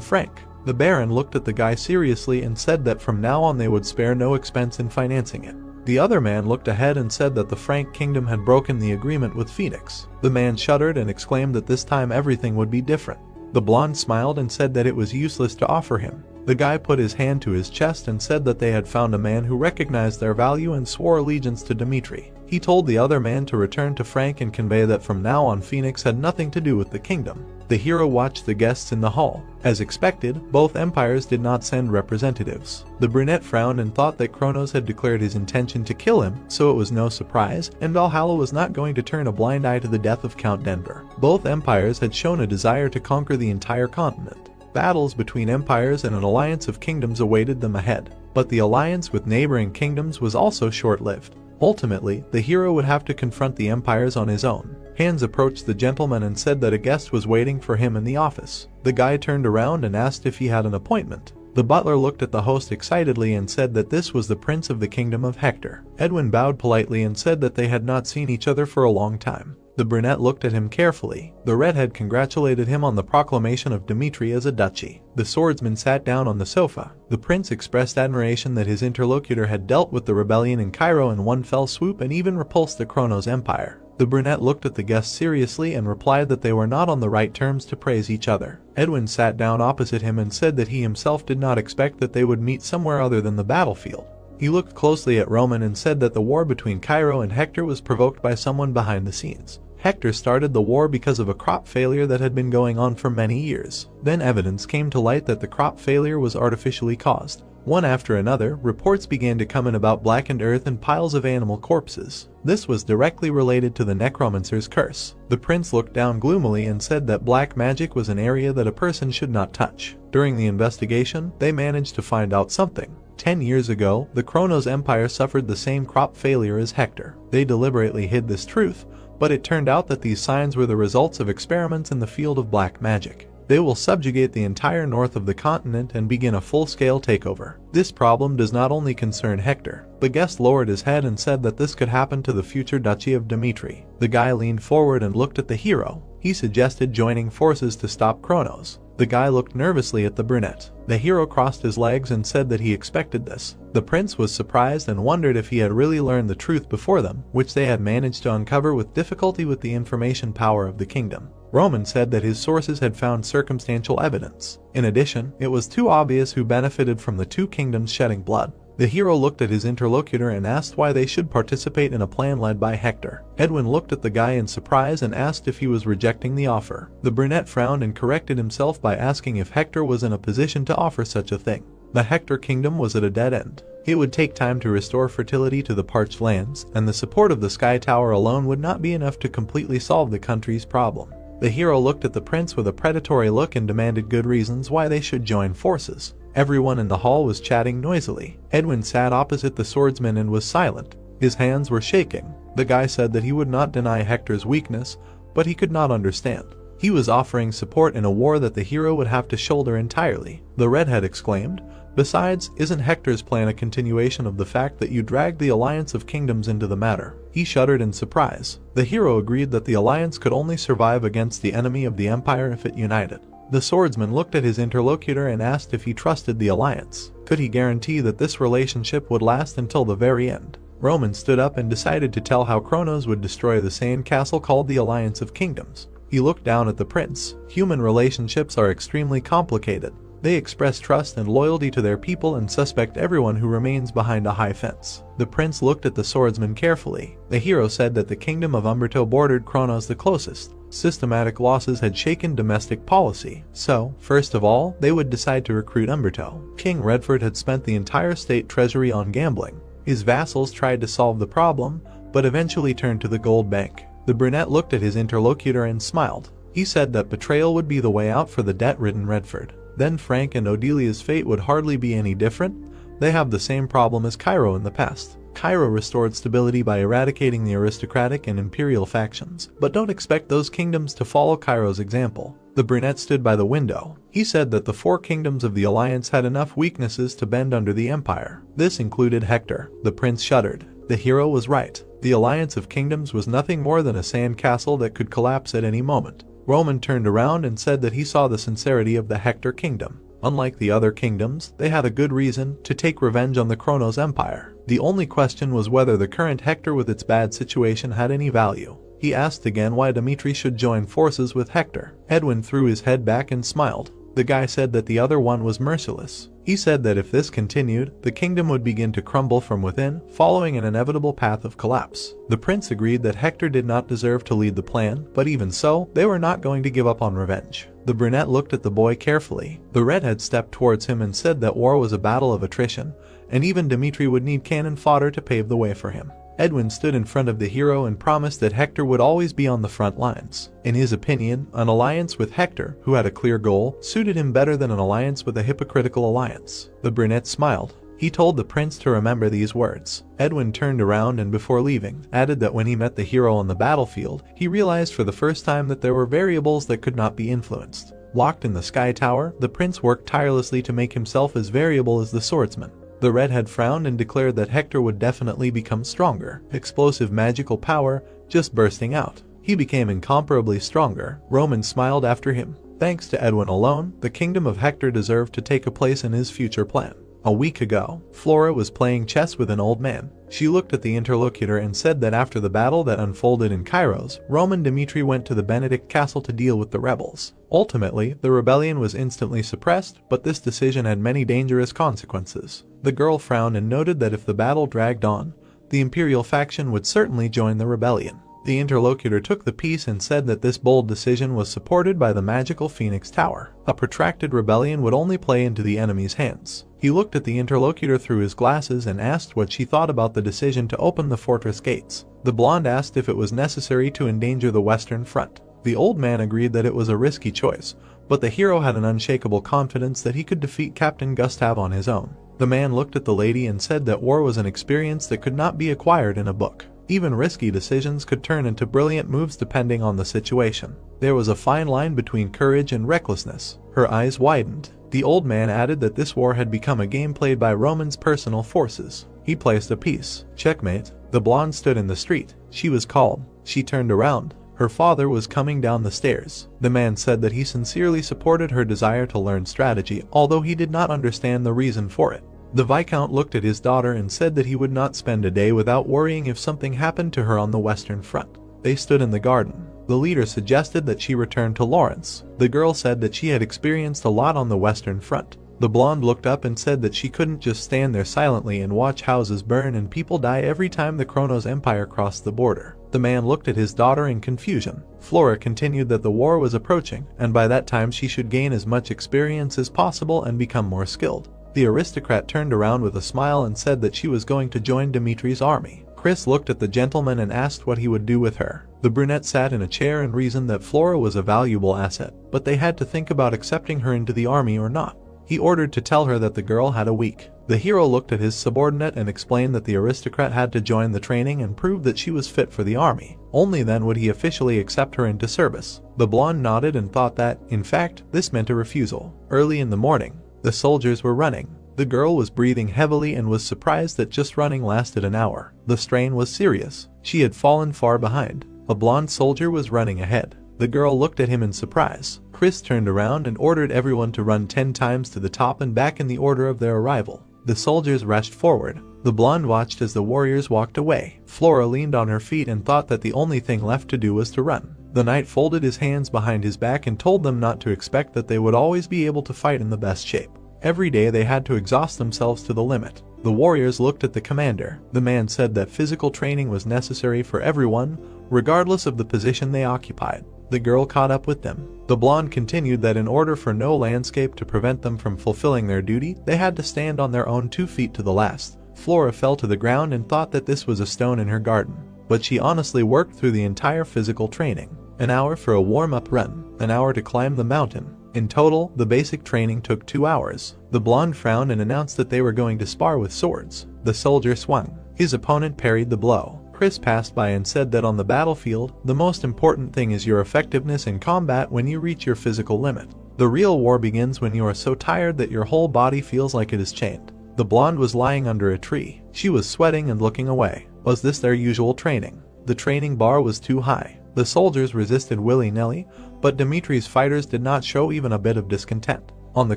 Frank. The Baron looked at the guy seriously and said that from now on they would spare no expense in financing it. The other man looked ahead and said that the Frank Kingdom had broken the agreement with Phoenix. The man shuddered and exclaimed that this time everything would be different. The blonde smiled and said that it was useless to offer him. The guy put his hand to his chest and said that they had found a man who recognized their value and swore allegiance to Dmitri. He told the other man to return to Frank and convey that from now on Phoenix had nothing to do with the kingdom. The hero watched the guests in the hall. As expected, both empires did not send representatives. The brunette frowned and thought that Kronos had declared his intention to kill him, so it was no surprise, and Valhalla was not going to turn a blind eye to the death of Count Denver. Both empires had shown a desire to conquer the entire continent. Battles between empires and an alliance of kingdoms awaited them ahead, but the alliance with neighboring kingdoms was also short-lived. Ultimately, the hero would have to confront the empires on his own. Hans approached the gentleman and said that a guest was waiting for him in the office. The guy turned around and asked if he had an appointment. The butler looked at the host excitedly and said that this was the prince of the kingdom of Hector. Edwin bowed politely and said that they had not seen each other for a long time. The brunette looked at him carefully. The redhead congratulated him on the proclamation of Dmitri as a duchy. The swordsman sat down on the sofa. The prince expressed admiration that his interlocutor had dealt with the rebellion in Cairo in one fell swoop and even repulsed the Kronos Empire. The brunette looked at the guests seriously and replied that they were not on the right terms to praise each other. Edwin sat down opposite him and said that he himself did not expect that they would meet somewhere other than the battlefield. He looked closely at Roman and said that the war between Cairo and Hector was provoked by someone behind the scenes. Hector started the war because of a crop failure that had been going on for many years. Then evidence came to light that the crop failure was artificially caused. One after another, reports began to come in about blackened earth and piles of animal corpses. This was directly related to the necromancer's curse. The prince looked down gloomily and said that black magic was an area that a person should not touch. During the investigation, they managed to find out something. 10 years ago, the Kronos Empire suffered the same crop failure as Hector. They deliberately hid this truth, but it turned out that these signs were the results of experiments in the field of black magic. They will subjugate the entire north of the continent and begin a full-scale takeover. This problem does not only concern Hector. The guest lowered his head and said that this could happen to the future duchy of Dmitri. The guy leaned forward and looked at the hero. He suggested joining forces to stop Kronos. The guy looked nervously at the brunette. The hero crossed his legs and said that he expected this. The prince was surprised and wondered if he had really learned the truth before them, which they had managed to uncover with difficulty with the information power of the kingdom. Roman said that his sources had found circumstantial evidence. In addition, it was too obvious who benefited from the two kingdoms shedding blood. The hero looked at his interlocutor and asked why they should participate in a plan led by Hector. Edwin looked at the guy in surprise and asked if he was rejecting the offer. The brunette frowned and corrected himself by asking if Hector was in a position to offer such a thing. The Hector kingdom was at a dead end. It would take time to restore fertility to the parched lands, and the support of the Sky Tower alone would not be enough to completely solve the country's problem. The hero looked at the prince with a predatory look and demanded good reasons why they should join forces. Everyone in the hall was chatting noisily. Edwin sat opposite the swordsman and was silent. His hands were shaking. The guy said that he would not deny Hector's weakness, but he could not understand. He was offering support in a war that the hero would have to shoulder entirely. The redhead exclaimed, "Besides, isn't Hector's plan a continuation of the fact that you dragged the alliance of kingdoms into the matter?" He shuddered in surprise. The hero agreed that the alliance could only survive against the enemy of the empire if it united. The swordsman looked at his interlocutor and asked if he trusted the alliance. Could he guarantee that this relationship would last until the very end? Roman stood up and decided to tell how Kronos would destroy the sand castle called the Alliance of Kingdoms. He looked down at the prince. Human relationships are extremely complicated. They express trust and loyalty to their people and suspect everyone who remains behind a high fence. The prince looked at the swordsman carefully. The hero said that the kingdom of Umberto bordered Kronos the closest. Systematic losses had shaken domestic policy, so, first of all, they would decide to recruit Umberto. King Redford had spent the entire state treasury on gambling. His vassals tried to solve the problem, but eventually turned to the gold bank. The brunette looked at his interlocutor and smiled. He said that betrayal would be the way out for the debt-ridden Redford. Then Frank and Odelia's fate would hardly be any different. They have the same problem as Cairo in the past. Cairo restored stability by eradicating the aristocratic and imperial factions, but don't expect those kingdoms to follow Cairo's example. The brunette stood by the window. He said that the 4 kingdoms of the alliance had enough weaknesses to bend under the empire. This included Hector. The prince shuddered. The hero was right. The alliance of kingdoms was nothing more than a sand castle that could collapse at any moment. Roman turned around and said that he saw the sincerity of the Hector kingdom. Unlike the other kingdoms, they had a good reason to take revenge on the Kronos Empire. The only question was whether the current Hector with its bad situation had any value. He asked again why Dimitri should join forces with Hector. Edwin threw his head back and smiled. The guy said that the other one was merciless. He said that if this continued, the kingdom would begin to crumble from within, following an inevitable path of collapse. The prince agreed that Hector did not deserve to lead the plan, but even so, they were not going to give up on revenge. The brunette looked at the boy carefully. The redhead stepped towards him and said that war was a battle of attrition, and even Dimitri would need cannon fodder to pave the way for him. Edwin stood in front of the hero and promised that Hector would always be on the front lines. In his opinion, an alliance with Hector, who had a clear goal, suited him better than an alliance with a hypocritical alliance. The brunette smiled. He told the prince to remember these words. Edwin turned around and before leaving, added that when he met the hero on the battlefield, he realized for the first time that there were variables that could not be influenced. Locked in the sky tower, the prince worked tirelessly to make himself as variable as the swordsman. The redhead frowned and declared that Hector would definitely become stronger. Explosive magical power just bursting out. He became incomparably stronger. Roman smiled after him. Thanks to Edwin alone, the kingdom of Hector deserved to take a place in his future plan. A week ago, Flora was playing chess with an old man. She looked at the interlocutor and said that after the battle that unfolded in Kairos, Roman Dimitri went to the Benedict castle to deal with the rebels. Ultimately, the rebellion was instantly suppressed, but this decision had many dangerous consequences. The girl frowned and noted that if the battle dragged on, the imperial faction would certainly join the rebellion. The interlocutor took the piece and said that this bold decision was supported by the magical Phoenix Tower. A protracted rebellion would only play into the enemy's hands. He looked at the interlocutor through his glasses and asked what she thought about the decision to open the fortress gates. The blonde asked if it was necessary to endanger the Western Front. The old man agreed that it was a risky choice, but the hero had an unshakable confidence that he could defeat Captain Gustav on his own. The man looked at the lady and said that war was an experience that could not be acquired in a book. Even risky decisions could turn into brilliant moves depending on the situation. There was a fine line between courage and recklessness. Her eyes widened. The old man added that this war had become a game played by Roman's personal forces. He placed a piece. Checkmate. The blonde stood in the street. She was calm. She turned around. Her father was coming down the stairs. The man said that he sincerely supported her desire to learn strategy, although he did not understand the reason for it. The Viscount looked at his daughter and said that he would not spend a day without worrying if something happened to her on the Western Front. They stood in the garden. The leader suggested that she return to Lawrence. The girl said that she had experienced a lot on the Western Front. The blonde looked up and said that she couldn't just stand there silently and watch houses burn and people die every time the Kronos Empire crossed the border. The man looked at his daughter in confusion. Flora continued that the war was approaching, and by that time she should gain as much experience as possible and become more skilled. The aristocrat turned around with a smile and said that she was going to join Dimitri's army. Chris looked at the gentleman and asked what he would do with her. The brunette sat in a chair and reasoned that Flora was a valuable asset, but they had to think about accepting her into the army or not. He ordered to tell her that the girl had a week. The hero looked at his subordinate and explained that the aristocrat had to join the training and prove that she was fit for the army. Only then would he officially accept her into service. The blonde nodded and thought that, in fact, this meant a refusal. Early in the morning, the soldiers were running. The girl was breathing heavily and was surprised that just running lasted an hour. The strain was serious. She had fallen far behind. A blonde soldier was running ahead. The girl looked at him in surprise. Chris turned around and ordered everyone to run 10 times to the top and back in the order of their arrival. The soldiers rushed forward. The blonde watched as the warriors walked away. Flora leaned on her feet and thought that the only thing left to do was to run. The knight folded his hands behind his back and told them not to expect that they would always be able to fight in the best shape. Every day they had to exhaust themselves to the limit. The warriors looked at the commander. The man said that physical training was necessary for everyone, regardless of the position they occupied. The girl caught up with them. The blonde continued that in order for no landscape to prevent them from fulfilling their duty, they had to stand on their own 2 feet to the last. Flora fell to the ground and thought that this was a stone in her garden, but she honestly worked through the entire physical training. an hour for a warm-up run, an hour to climb the mountain. In total, the basic training took 2 hours. The blonde frowned and announced that they were going to spar with swords. The soldier swung. His opponent parried the blow. Chris passed by and said that on the battlefield, the most important thing is your effectiveness in combat when you reach your physical limit. The real war begins when you are so tired that your whole body feels like it is chained. The blonde was lying under a tree. She was sweating and looking away. Was this their usual training? The training bar was too high. The soldiers resisted willy-nilly, but Dimitri's fighters did not show even a bit of discontent. On the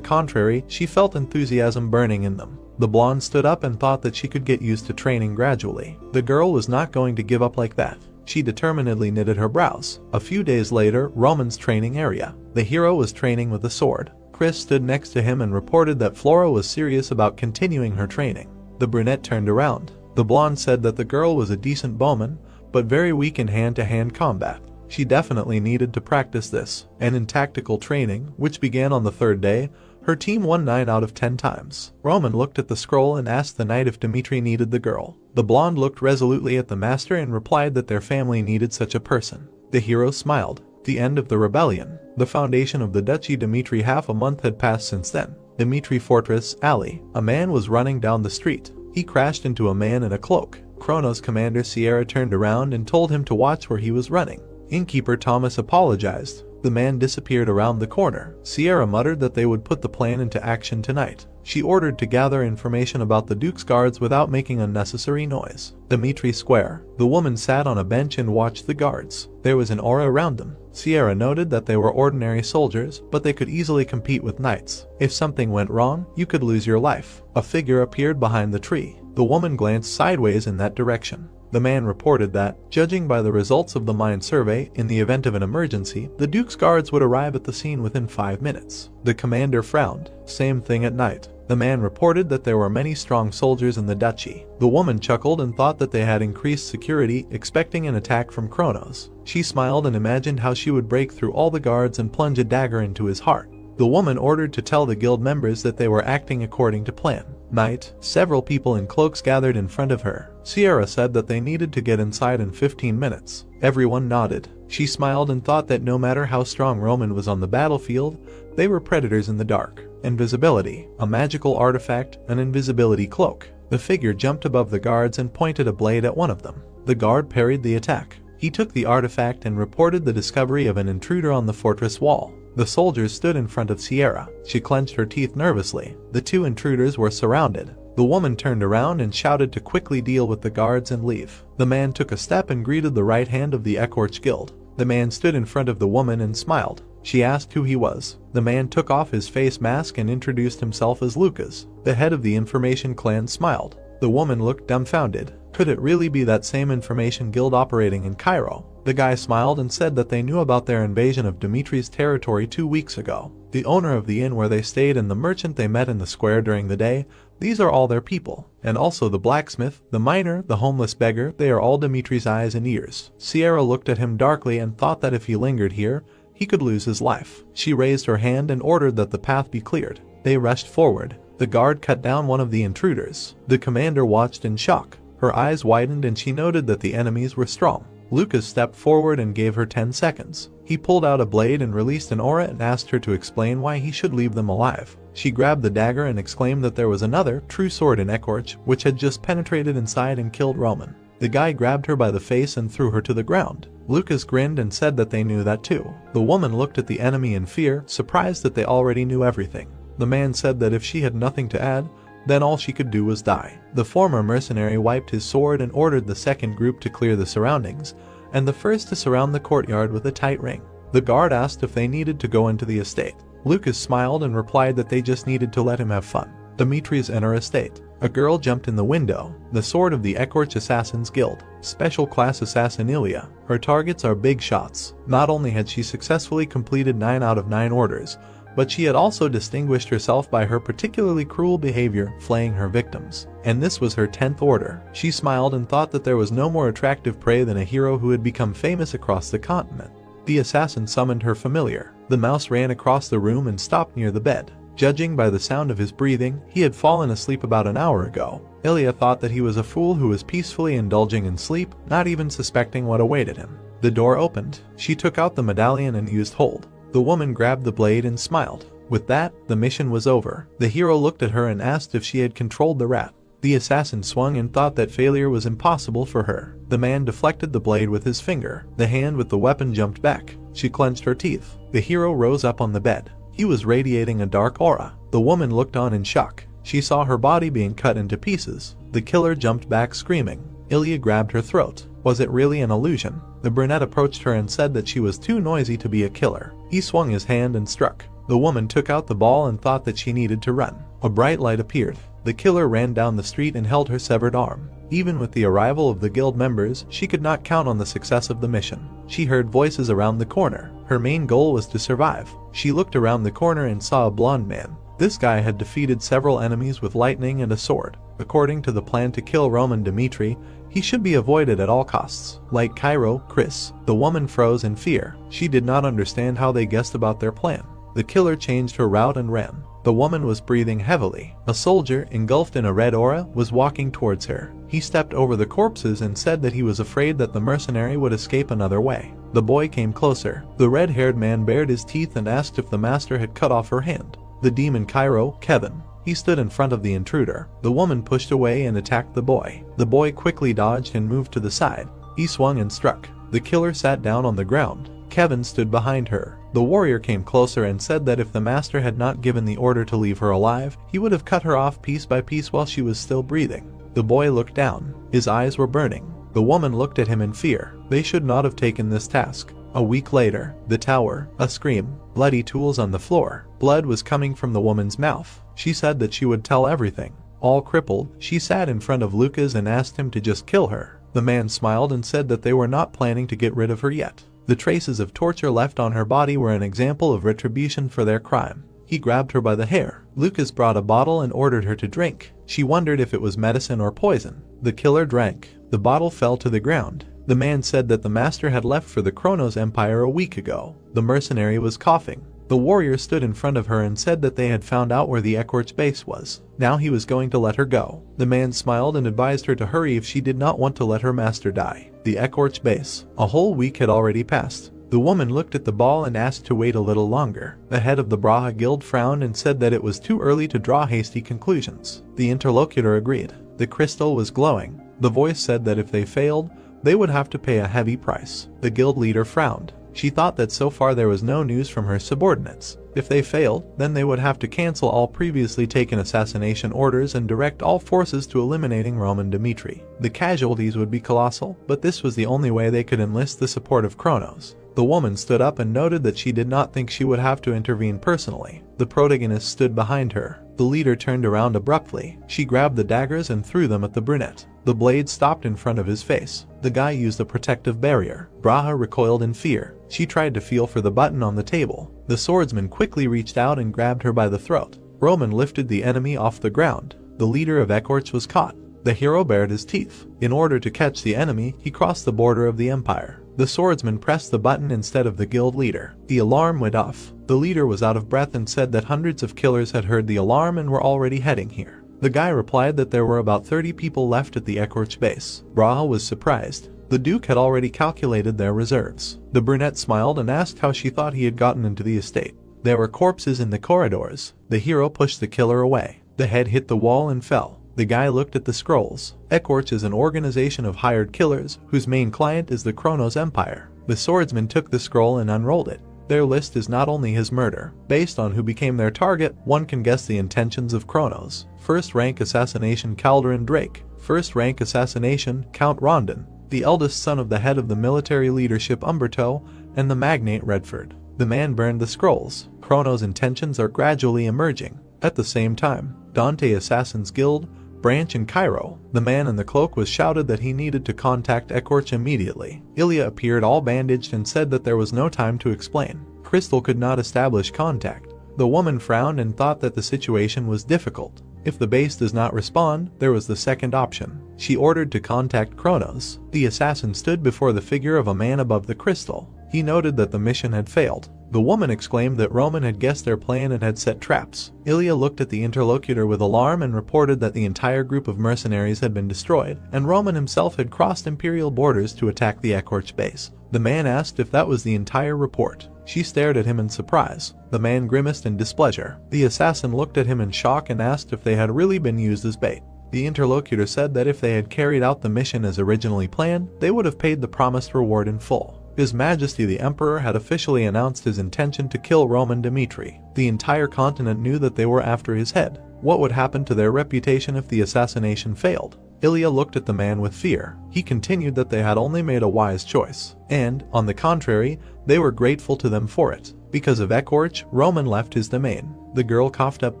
contrary, she felt enthusiasm burning in them. The blonde stood up and thought that she could get used to training gradually. The girl was not going to give up like that. She determinedly knitted her brows. A few days later, Roman's training area. The hero was training with a sword. Chris stood next to him and reported that Flora was serious about continuing her training. The brunette turned around. The blonde said that the girl was a decent bowman, but very weak in hand-to-hand combat. She definitely needed to practice this, and in tactical training, which began on the 3rd day, her team won 9 out of 10 times. Roman looked at the scroll and asked the knight if Dimitri needed the girl. The blonde looked resolutely at the master and replied that their family needed such a person. The hero smiled. The end of the rebellion. The foundation of the duchy Dimitri. Half a month had passed since then. Dimitri Fortress, Alley. A man was running down the street. He crashed into a man in a cloak. Chronos commander Sierra turned around and told him to watch where he was running. Innkeeper Thomas apologized. The man disappeared around the corner. Sierra muttered that they would put the plan into action tonight. She ordered to gather information about the Duke's guards without making unnecessary noise. Dimitri Square. The woman sat on a bench and watched the guards. There was an aura around them. Sierra noted that they were ordinary soldiers, but they could easily compete with knights. If something went wrong, you could lose your life. A figure appeared behind the tree. The woman glanced sideways in that direction. The man reported that, judging by the results of the mine survey, in the event of an emergency, the Duke's guards would arrive at the scene within 5 minutes. The commander frowned. Same thing at night. The man reported that there were many strong soldiers in the duchy. The woman chuckled and thought that they had increased security, expecting an attack from Chronos. She smiled and imagined how she would break through all the guards and plunge a dagger into his heart. The woman ordered to tell the guild members that they were acting according to plan. Night. Several people in cloaks gathered in front of her. Sierra said that they needed to get inside in 15 minutes. Everyone nodded. She smiled and thought that no matter how strong Roman was on the battlefield, they were predators in the dark. Invisibility. A magical artifact, an invisibility cloak. The figure jumped above the guards and pointed a blade at one of them. The guard parried the attack. He took the artifact and reported the discovery of an intruder on the fortress wall. The soldiers stood in front of Sierra. She clenched her teeth nervously. The 2 intruders were surrounded. The woman turned around and shouted to quickly deal with the guards and leave. The man took a step and greeted the right hand of the Ecorch Guild. The man stood in front of the woman and smiled. She asked who he was. The man took off his face mask and introduced himself as Lucas. The head of the Information Clan smiled. The woman looked dumbfounded. Could it really be that same Information Guild operating in Cairo? The guy smiled and said that they knew about their invasion of Dimitri's territory 2 weeks ago. The owner of the inn where they stayed and the merchant they met in the square during the day, these are all their people. And also the blacksmith, the miner, the homeless beggar, they are all Dimitri's eyes and ears. Sierra looked at him darkly and thought that if he lingered here, he could lose his life. She raised her hand and ordered that the path be cleared. They rushed forward. The guard cut down one of the intruders. The commander watched in shock. Her eyes widened and she noted that the enemies were strong. Lucas stepped forward and gave her 10 seconds. He pulled out a blade and released an aura and asked her to explain why he should leave them alive. She grabbed the dagger and exclaimed that there was another, true sword in Ecorch, which had just penetrated inside and killed Roman. The guy grabbed her by the face and threw her to the ground. Lucas grinned and said that they knew that too. The woman looked at the enemy in fear, surprised that they already knew everything. The man said that if she had nothing to add, then all she could do was die. The former mercenary wiped his sword and ordered the second group to clear the surroundings, and the first to surround the courtyard with a tight ring. The guard asked if they needed to go into the estate. Lucas smiled and replied that they just needed to let him have fun. Dimitri's inner estate. A girl jumped in the window. The sword of the Ecorch Assassins Guild. Special class Assassinilia. Her targets are big shots. Not only had she successfully completed 9 out of 9 orders, but she had also distinguished herself by her particularly cruel behavior, flaying her victims. And this was her 10th order. She smiled and thought that there was no more attractive prey than a hero who had become famous across the continent. The assassin summoned her familiar. The mouse ran across the room and stopped near the bed. Judging by the sound of his breathing, he had fallen asleep about an hour ago. Ilya thought that he was a fool who was peacefully indulging in sleep, not even suspecting what awaited him. The door opened. She took out the medallion and used hold. The woman grabbed the blade and smiled. With that, the mission was over. The hero looked at her and asked if she had controlled the rat. The assassin swung and thought that failure was impossible for her. The man deflected the blade with his finger. The hand with the weapon jumped back. She clenched her teeth. The hero rose up on the bed. He was radiating a dark aura. The woman looked on in shock. She saw her body being cut into pieces. The killer jumped back screaming. Ilya grabbed her throat. Was it really an illusion? The brunette approached her and said that she was too noisy to be a killer. He swung his hand and struck. The woman took out the ball and thought that she needed to run. A bright light appeared. The killer ran down the street and held her severed arm. Even with the arrival of the guild members, she could not count on the success of the mission. She heard voices around the corner. Her main goal was to survive. She looked around the corner and saw a blonde man. This guy had defeated several enemies with lightning and a sword. According to the plan to kill Roman Dmitri, he should be avoided at all costs. Like Cairo, Chris, the woman froze in fear. She did not understand how they guessed about their plan. The killer changed her route and ran. The woman was breathing heavily. A soldier, engulfed in a red aura, was walking towards her. He stepped over the corpses and said that he was afraid that the mercenary would escape another way. The boy came closer. The red-haired man bared his teeth and asked if the master had cut off her hand. The demon Cairo, Kevin. He stood in front of the intruder. The woman pushed away and attacked the boy. The boy quickly dodged and moved to the side. He swung and struck. The killer sat down on the ground. Kevin stood behind her. The warrior came closer and said that if the master had not given the order to leave her alive, he would have cut her off piece by piece while she was still breathing. The boy looked down. His eyes were burning. The woman looked at him in fear. They should not have taken this task. A week later, the tower, a scream, bloody tools on the floor. Blood was coming from the woman's mouth. She said that she would tell everything. All crippled, she sat in front of Lucas and asked him to just kill her. The man smiled and said that they were not planning to get rid of her yet. The traces of torture left on her body were an example of retribution for their crime. He grabbed her by the hair. Lucas brought a bottle and ordered her to drink. She wondered if it was medicine or poison. The killer drank. The bottle fell to the ground. The man said that the master had left for the Kronos Empire a week ago. The mercenary was coughing. The warrior stood in front of her and said that they had found out where the Ekorch base was. Now he was going to let her go. The man smiled and advised her to hurry if she did not want to let her master die. The Ekorch base. A whole week had already passed. The woman looked at the ball and asked to wait a little longer. The head of the Braha Guild frowned and said that it was too early to draw hasty conclusions. The interlocutor agreed. The crystal was glowing. The voice said that if they failed, they would have to pay a heavy price. The guild leader frowned. She thought that so far there was no news from her subordinates. If they failed, then they would have to cancel all previously taken assassination orders and direct all forces to eliminating Roman Dmitri. The casualties would be colossal, but this was the only way they could enlist the support of Kronos. The woman stood up and noted that she did not think she would have to intervene personally. The protagonist stood behind her. The leader turned around abruptly. She grabbed the daggers and threw them at the brunette. The blade stopped in front of his face. The guy used a protective barrier. Braha recoiled in fear. She tried to feel for the button on the table. The swordsman quickly reached out and grabbed her by the throat. Roman lifted the enemy off the ground. The leader of Ekorch was caught. The hero bared his teeth. In order to catch the enemy, he crossed the border of the empire. The swordsman pressed the button instead of the guild leader. The alarm went off. The leader was out of breath and said that hundreds of killers had heard the alarm and were already heading here. The guy replied that there were about 30 people left at the Ekorch base. Braha was surprised. The Duke had already calculated their reserves. The brunette smiled and asked how she thought he had gotten into the estate. There were corpses in the corridors. The hero pushed the killer away. The head hit the wall and fell. The guy looked at the scrolls. Ekorch is an organization of hired killers whose main client is the Kronos Empire. The swordsman took the scroll and unrolled it. Their list is not only his murder. Based on who became their target, one can guess the intentions of Kronos. First rank assassination Calderon Drake. First rank assassination Count Rondon, the eldest son of the head of the military leadership Umberto and the magnate Redford. The man burned the scrolls. Kronos' intentions are gradually emerging. At the same time, Dante Assassin's Guild, branch in Cairo. The man in the cloak was shouted that he needed to contact Ekorch immediately. Ilya appeared all bandaged and said that there was no time to explain. Crystal could not establish contact. The woman frowned and thought that the situation was difficult. If the base does not respond, there was the second option. She ordered to contact Kronos. The assassin stood before the figure of a man above the crystal. He noted that the mission had failed. The woman exclaimed that Roman had guessed their plan and had set traps. Ilya looked at the interlocutor with alarm and reported that the entire group of mercenaries had been destroyed, and Roman himself had crossed imperial borders to attack the Ekorch base. The man asked if that was the entire report. She stared at him in surprise. The man grimaced in displeasure. The assassin looked at him in shock and asked if they had really been used as bait. The interlocutor said that if they had carried out the mission as originally planned, they would have paid the promised reward in full. His Majesty the Emperor had officially announced his intention to kill Roman Dmitri. The entire continent knew that they were after his head. What would happen to their reputation if the assassination failed? Ilya looked at the man with fear. He continued that they had only made a wise choice, and, on the contrary, they were grateful to them for it. Because of Ekorch, Roman left his domain. The girl coughed up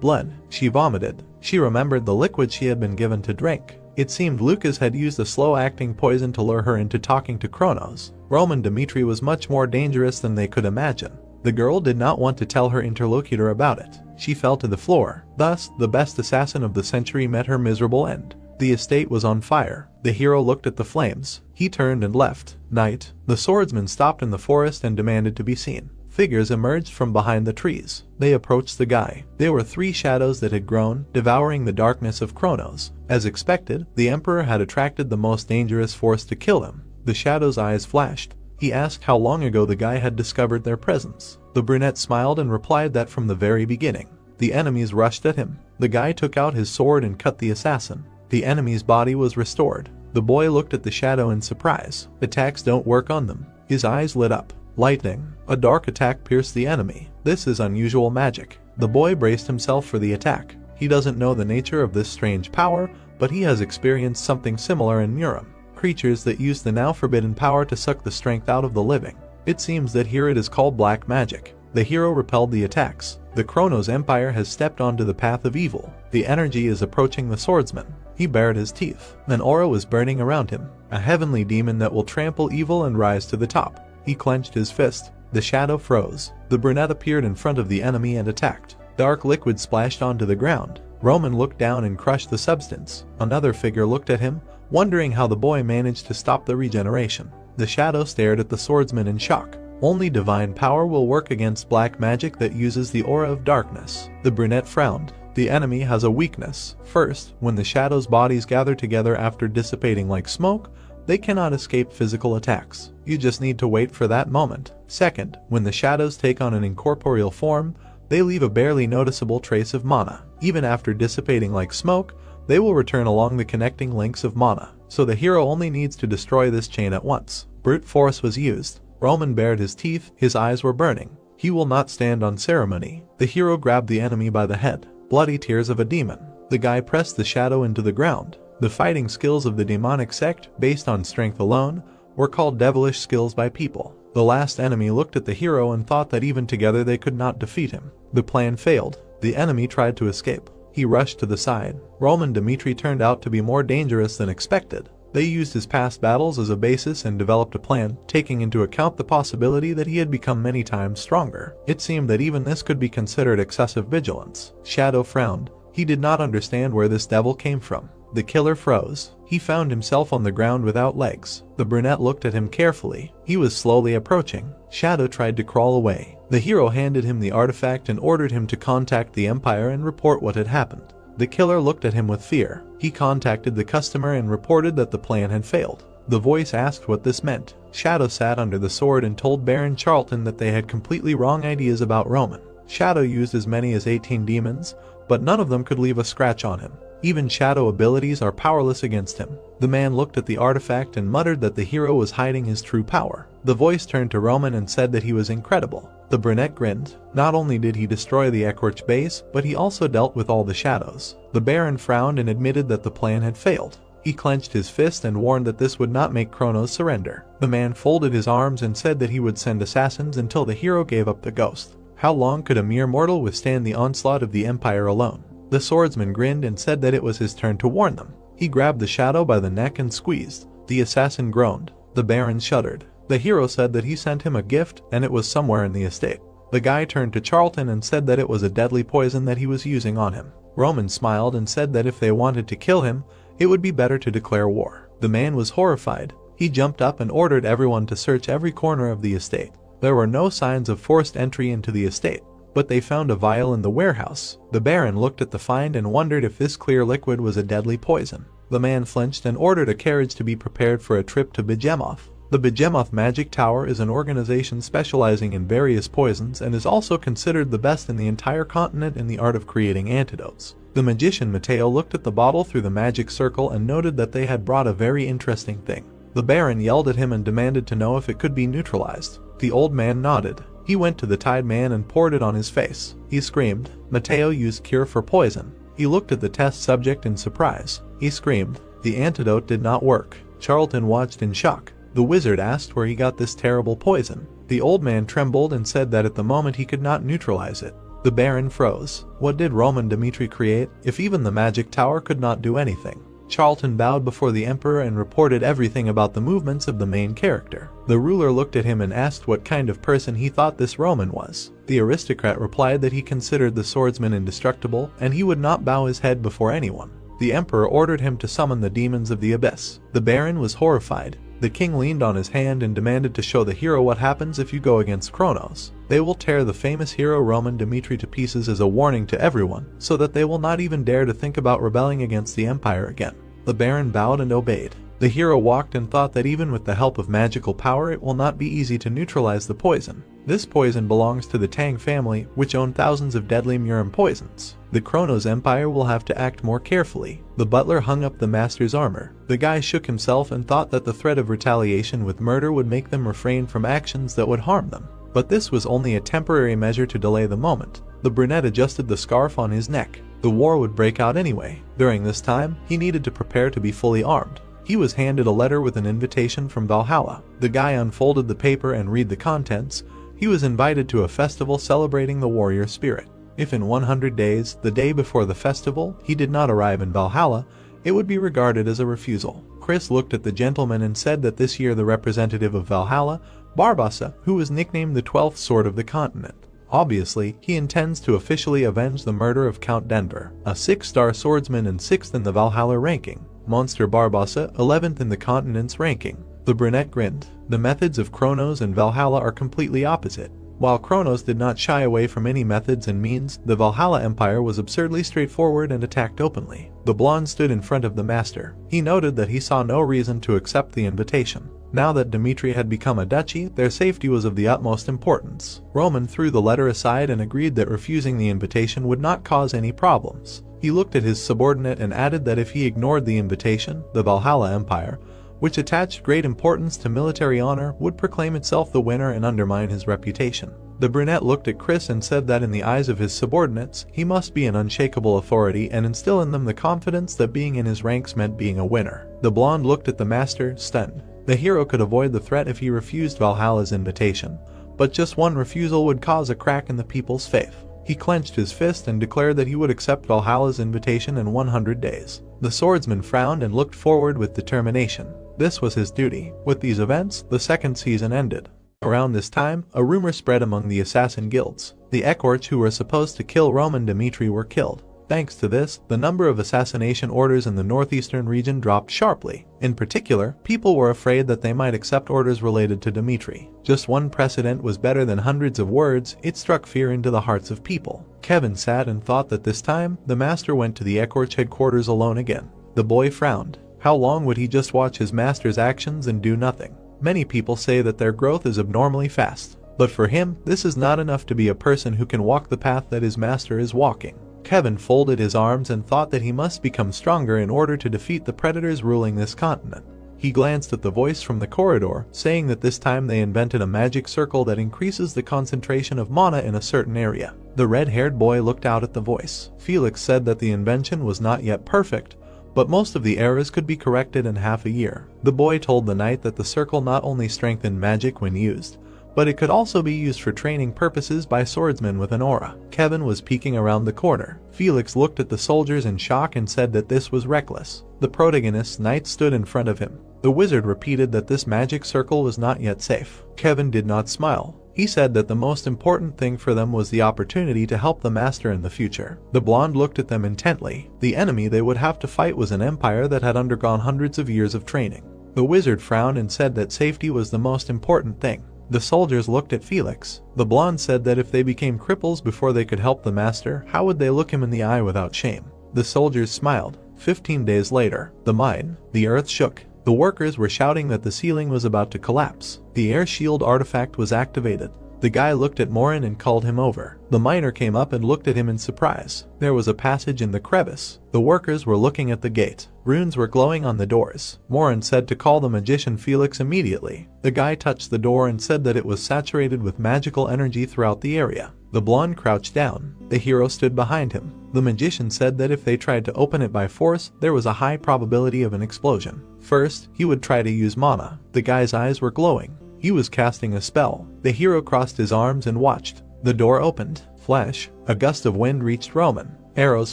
blood. She vomited. She remembered the liquid she had been given to drink. It seemed Lucas had used a slow-acting poison to lure her into talking to Kronos. Roman Dmitri was much more dangerous than they could imagine. The girl did not want to tell her interlocutor about it. She fell to the floor. Thus, the best assassin of the century met her miserable end. The estate was on fire. The hero looked at the flames. He turned and left. Night. The swordsman stopped in the forest and demanded to be seen. Figures emerged from behind the trees. They approached the guy. They were three shadows that had grown, devouring the darkness of Kronos. As expected, the Emperor had attracted the most dangerous force to kill him. The shadow's eyes flashed. He asked how long ago the guy had discovered their presence. The brunette smiled and replied that from the very beginning. The enemies rushed at him. The guy took out his sword and cut the assassin. The enemy's body was restored. The boy looked at the shadow in surprise. Attacks don't work on them. His eyes lit up. Lightning. A dark attack pierced the enemy. This is unusual magic. The boy braced himself for the attack. He doesn't know the nature of this strange power, but he has experienced something similar in Muram. Creatures that use the now forbidden power to suck the strength out of the living. It seems that here it is called black magic. The hero repelled the attacks. The Kronos Empire has stepped onto the path of evil. The energy is approaching the swordsman. He bared his teeth. An aura was burning around him. A heavenly demon that will trample evil and rise to the top. He clenched his fist. The shadow froze. The brunette appeared in front of the enemy and attacked. Dark liquid splashed onto the ground. Roman looked down and crushed the substance. Another figure looked at him, wondering how the boy managed to stop the regeneration. The shadow stared at the swordsman in shock. Only divine power will work against black magic that uses the aura of darkness. The brunette frowned. The enemy has a weakness. First, when the shadow's bodies gather together after dissipating like smoke, they cannot escape physical attacks. You just need to wait for that moment. Second, when the shadows take on an incorporeal form, they leave a barely noticeable trace of mana. Even after dissipating like smoke, they will return along the connecting links of mana. So the hero only needs to destroy this chain at once. Brute force was used. Roman bared his teeth. His eyes were burning. He will not stand on ceremony. The hero grabbed the enemy by the head. Bloody tears of a demon. The guy pressed the shadow into the ground. The fighting skills of the demonic sect, based on strength alone, were called devilish skills by people. The last enemy looked at the hero and thought that even together they could not defeat him. The plan failed. The enemy tried to escape. He rushed to the side. Roman Dmitri turned out to be more dangerous than expected. They used his past battles as a basis and developed a plan, taking into account the possibility that he had become many times stronger. It seemed that even this could be considered excessive vigilance. Shadow frowned. He did not understand where this devil came from. The killer froze. He found himself on the ground without legs. The brunette looked at him carefully. He was slowly approaching. Shadow tried to crawl away. The hero handed him the artifact and ordered him to contact the Empire and report what had happened. The killer looked at him with fear. He contacted the customer and reported that the plan had failed. The voice asked what this meant. Shadow sat under the sword and told Baron Charlton that they had completely wrong ideas about Roman. Shadow used as many as 18 demons, but none of them could leave a scratch on him. Even shadow abilities are powerless against him. The man looked at the artifact and muttered that the hero was hiding his true power. The voice turned to Roman and said that he was incredible. The brunette grinned. Not only did he destroy the Ekorch base, but he also dealt with all the shadows. The Baron frowned and admitted that the plan had failed. He clenched his fist and warned that this would not make Kronos surrender. The man folded his arms and said that he would send assassins until the hero gave up the ghost. How long could a mere mortal withstand the onslaught of the Empire alone? The swordsman grinned and said that it was his turn to warn them. He grabbed the shadow by the neck and squeezed. The assassin groaned. The Baron shuddered. The hero said that he sent him a gift and it was somewhere in the estate. The guy turned to Charlton and said that it was a deadly poison that he was using on him. Roman smiled and said that if they wanted to kill him, it would be better to declare war. The man was horrified. He jumped up and ordered everyone to search every corner of the estate. There were no signs of forced entry into the estate, but they found a vial in the warehouse. The Baron looked at the find and wondered if this clear liquid was a deadly poison. The man flinched and ordered a carriage to be prepared for a trip to Behemoth. The Behemoth Magic Tower is an organization specializing in various poisons and is also considered the best in the entire continent in the art of creating antidotes. The magician Mateo looked at the bottle through the magic circle and noted that they had brought a very interesting thing. The Baron yelled at him and demanded to know if it could be neutralized. The old man nodded. He went to the tied man and poured it on his face. He screamed. Mateo used cure for poison. He looked at the test subject in surprise. He screamed. The antidote did not work. Charlton watched in shock. The wizard asked where he got this terrible poison. The old man trembled and said that at the moment he could not neutralize it. The Baron froze. What did Roman Dimitri create, if even the magic tower could not do anything? Charlton bowed before the emperor and reported everything about the movements of the main character. The ruler looked at him and asked what kind of person he thought this Roman was. The aristocrat replied that he considered the swordsman indestructible and he would not bow his head before anyone. The emperor ordered him to summon the demons of the abyss. The Baron was horrified. The king leaned on his hand and demanded to show the hero what happens if you go against Kronos. They will tear the famous hero Roman Dimitri to pieces as a warning to everyone, so that they will not even dare to think about rebelling against the empire again. The Baron bowed and obeyed. The hero walked and thought that even with the help of magical power it will not be easy to neutralize the poison. This poison belongs to the Tang family, which own thousands of deadly Murim poisons. The Kronos Empire will have to act more carefully. The butler hung up the master's armor. The guy shook himself and thought that the threat of retaliation with murder would make them refrain from actions that would harm them. But this was only a temporary measure to delay the moment. The brunette adjusted the scarf on his neck. The war would break out anyway. During this time, he needed to prepare to be fully armed. He was handed a letter with an invitation from Valhalla. The guy unfolded the paper and read the contents. He was invited to a festival celebrating the warrior spirit. If in 100 days, the day before the festival, he did not arrive in Valhalla, it would be regarded as a refusal. Chris looked at the gentleman and said that this year the representative of Valhalla, Barbossa, who was nicknamed the 12th Sword of the Continent. Obviously, he intends to officially avenge the murder of Count Denver, a 6-star swordsman and 6th in the Valhalla ranking. Monster Barbossa, 11th in the continent's ranking. The brunette grinned. The methods of Kronos and Valhalla are completely opposite. While Kronos did not shy away from any methods and means, the Valhalla Empire was absurdly straightforward and attacked openly. The blonde stood in front of the master. He noted that he saw no reason to accept the invitation. Now that Dimitri had become a duchy, their safety was of the utmost importance. Roman threw the letter aside and agreed that refusing the invitation would not cause any problems. He looked at his subordinate and added that if he ignored the invitation, the Valhalla Empire, which attached great importance to military honor, would proclaim itself the winner and undermine his reputation. The brunette looked at Chris and said that in the eyes of his subordinates, he must be an unshakable authority and instill in them the confidence that being in his ranks meant being a winner. The blonde looked at the master, stunned. The hero could avoid the threat if he refused Valhalla's invitation, but just one refusal would cause a crack in the people's faith. He clenched his fist and declared that he would accept Valhalla's invitation in 100 days. The swordsman frowned and looked forward with determination. This was his duty. With these events, the second season ended. Around this time, a rumor spread among the assassin guilds. The Ekorch who were supposed to kill Roman Dimitri were killed. Thanks to this, the number of assassination orders in the northeastern region dropped sharply. In particular, people were afraid that they might accept orders related to Dimitri. Just one precedent was better than hundreds of words. It struck fear into the hearts of people. Kevin sat and thought that this time, the master went to the Ekorch headquarters alone again. The boy frowned. How long would he just watch his master's actions and do nothing? Many people say that their growth is abnormally fast. But for him, this is not enough to be a person who can walk the path that his master is walking. Kevin folded his arms and thought that he must become stronger in order to defeat the predators ruling this continent. He glanced at the voice from the corridor, saying that this time they invented a magic circle that increases the concentration of mana in a certain area. The red-haired boy looked out at the voice. Felix said that the invention was not yet perfect, but most of the errors could be corrected in half a year. The boy told the knight that the circle not only strengthened magic when used, but it could also be used for training purposes by swordsmen with an aura. Kevin was peeking around the corner. Felix looked at the soldiers in shock and said that this was reckless. The protagonist's knight stood in front of him. The wizard repeated that this magic circle was not yet safe. Kevin did not smile. He said that the most important thing for them was the opportunity to help the master in the future. The blonde looked at them intently. The enemy they would have to fight was an empire that had undergone hundreds of years of training. The wizard frowned and said that safety was the most important thing. The soldiers looked at Felix. The blonde said that if they became cripples before they could help the master, how would they look him in the eye without shame? The soldiers smiled. 15 days later, the earth shook. The workers were shouting that the ceiling was about to collapse. The air shield artifact was activated. The guy looked at Morin and called him over. The miner came up and looked at him in surprise. There was a passage in the crevice. The workers were looking at the gate. Runes were glowing on the doors. Morin said to call the magician Felix immediately. The guy touched the door and said that it was saturated with magical energy throughout the area. The blonde crouched down. The hero stood behind him. The magician said that if they tried to open it by force, there was a high probability of an explosion. First, he would try to use mana. The guy's eyes were glowing. He was casting a spell. The hero crossed his arms and watched. The door opened. Flash. A gust of wind reached Roman. Arrows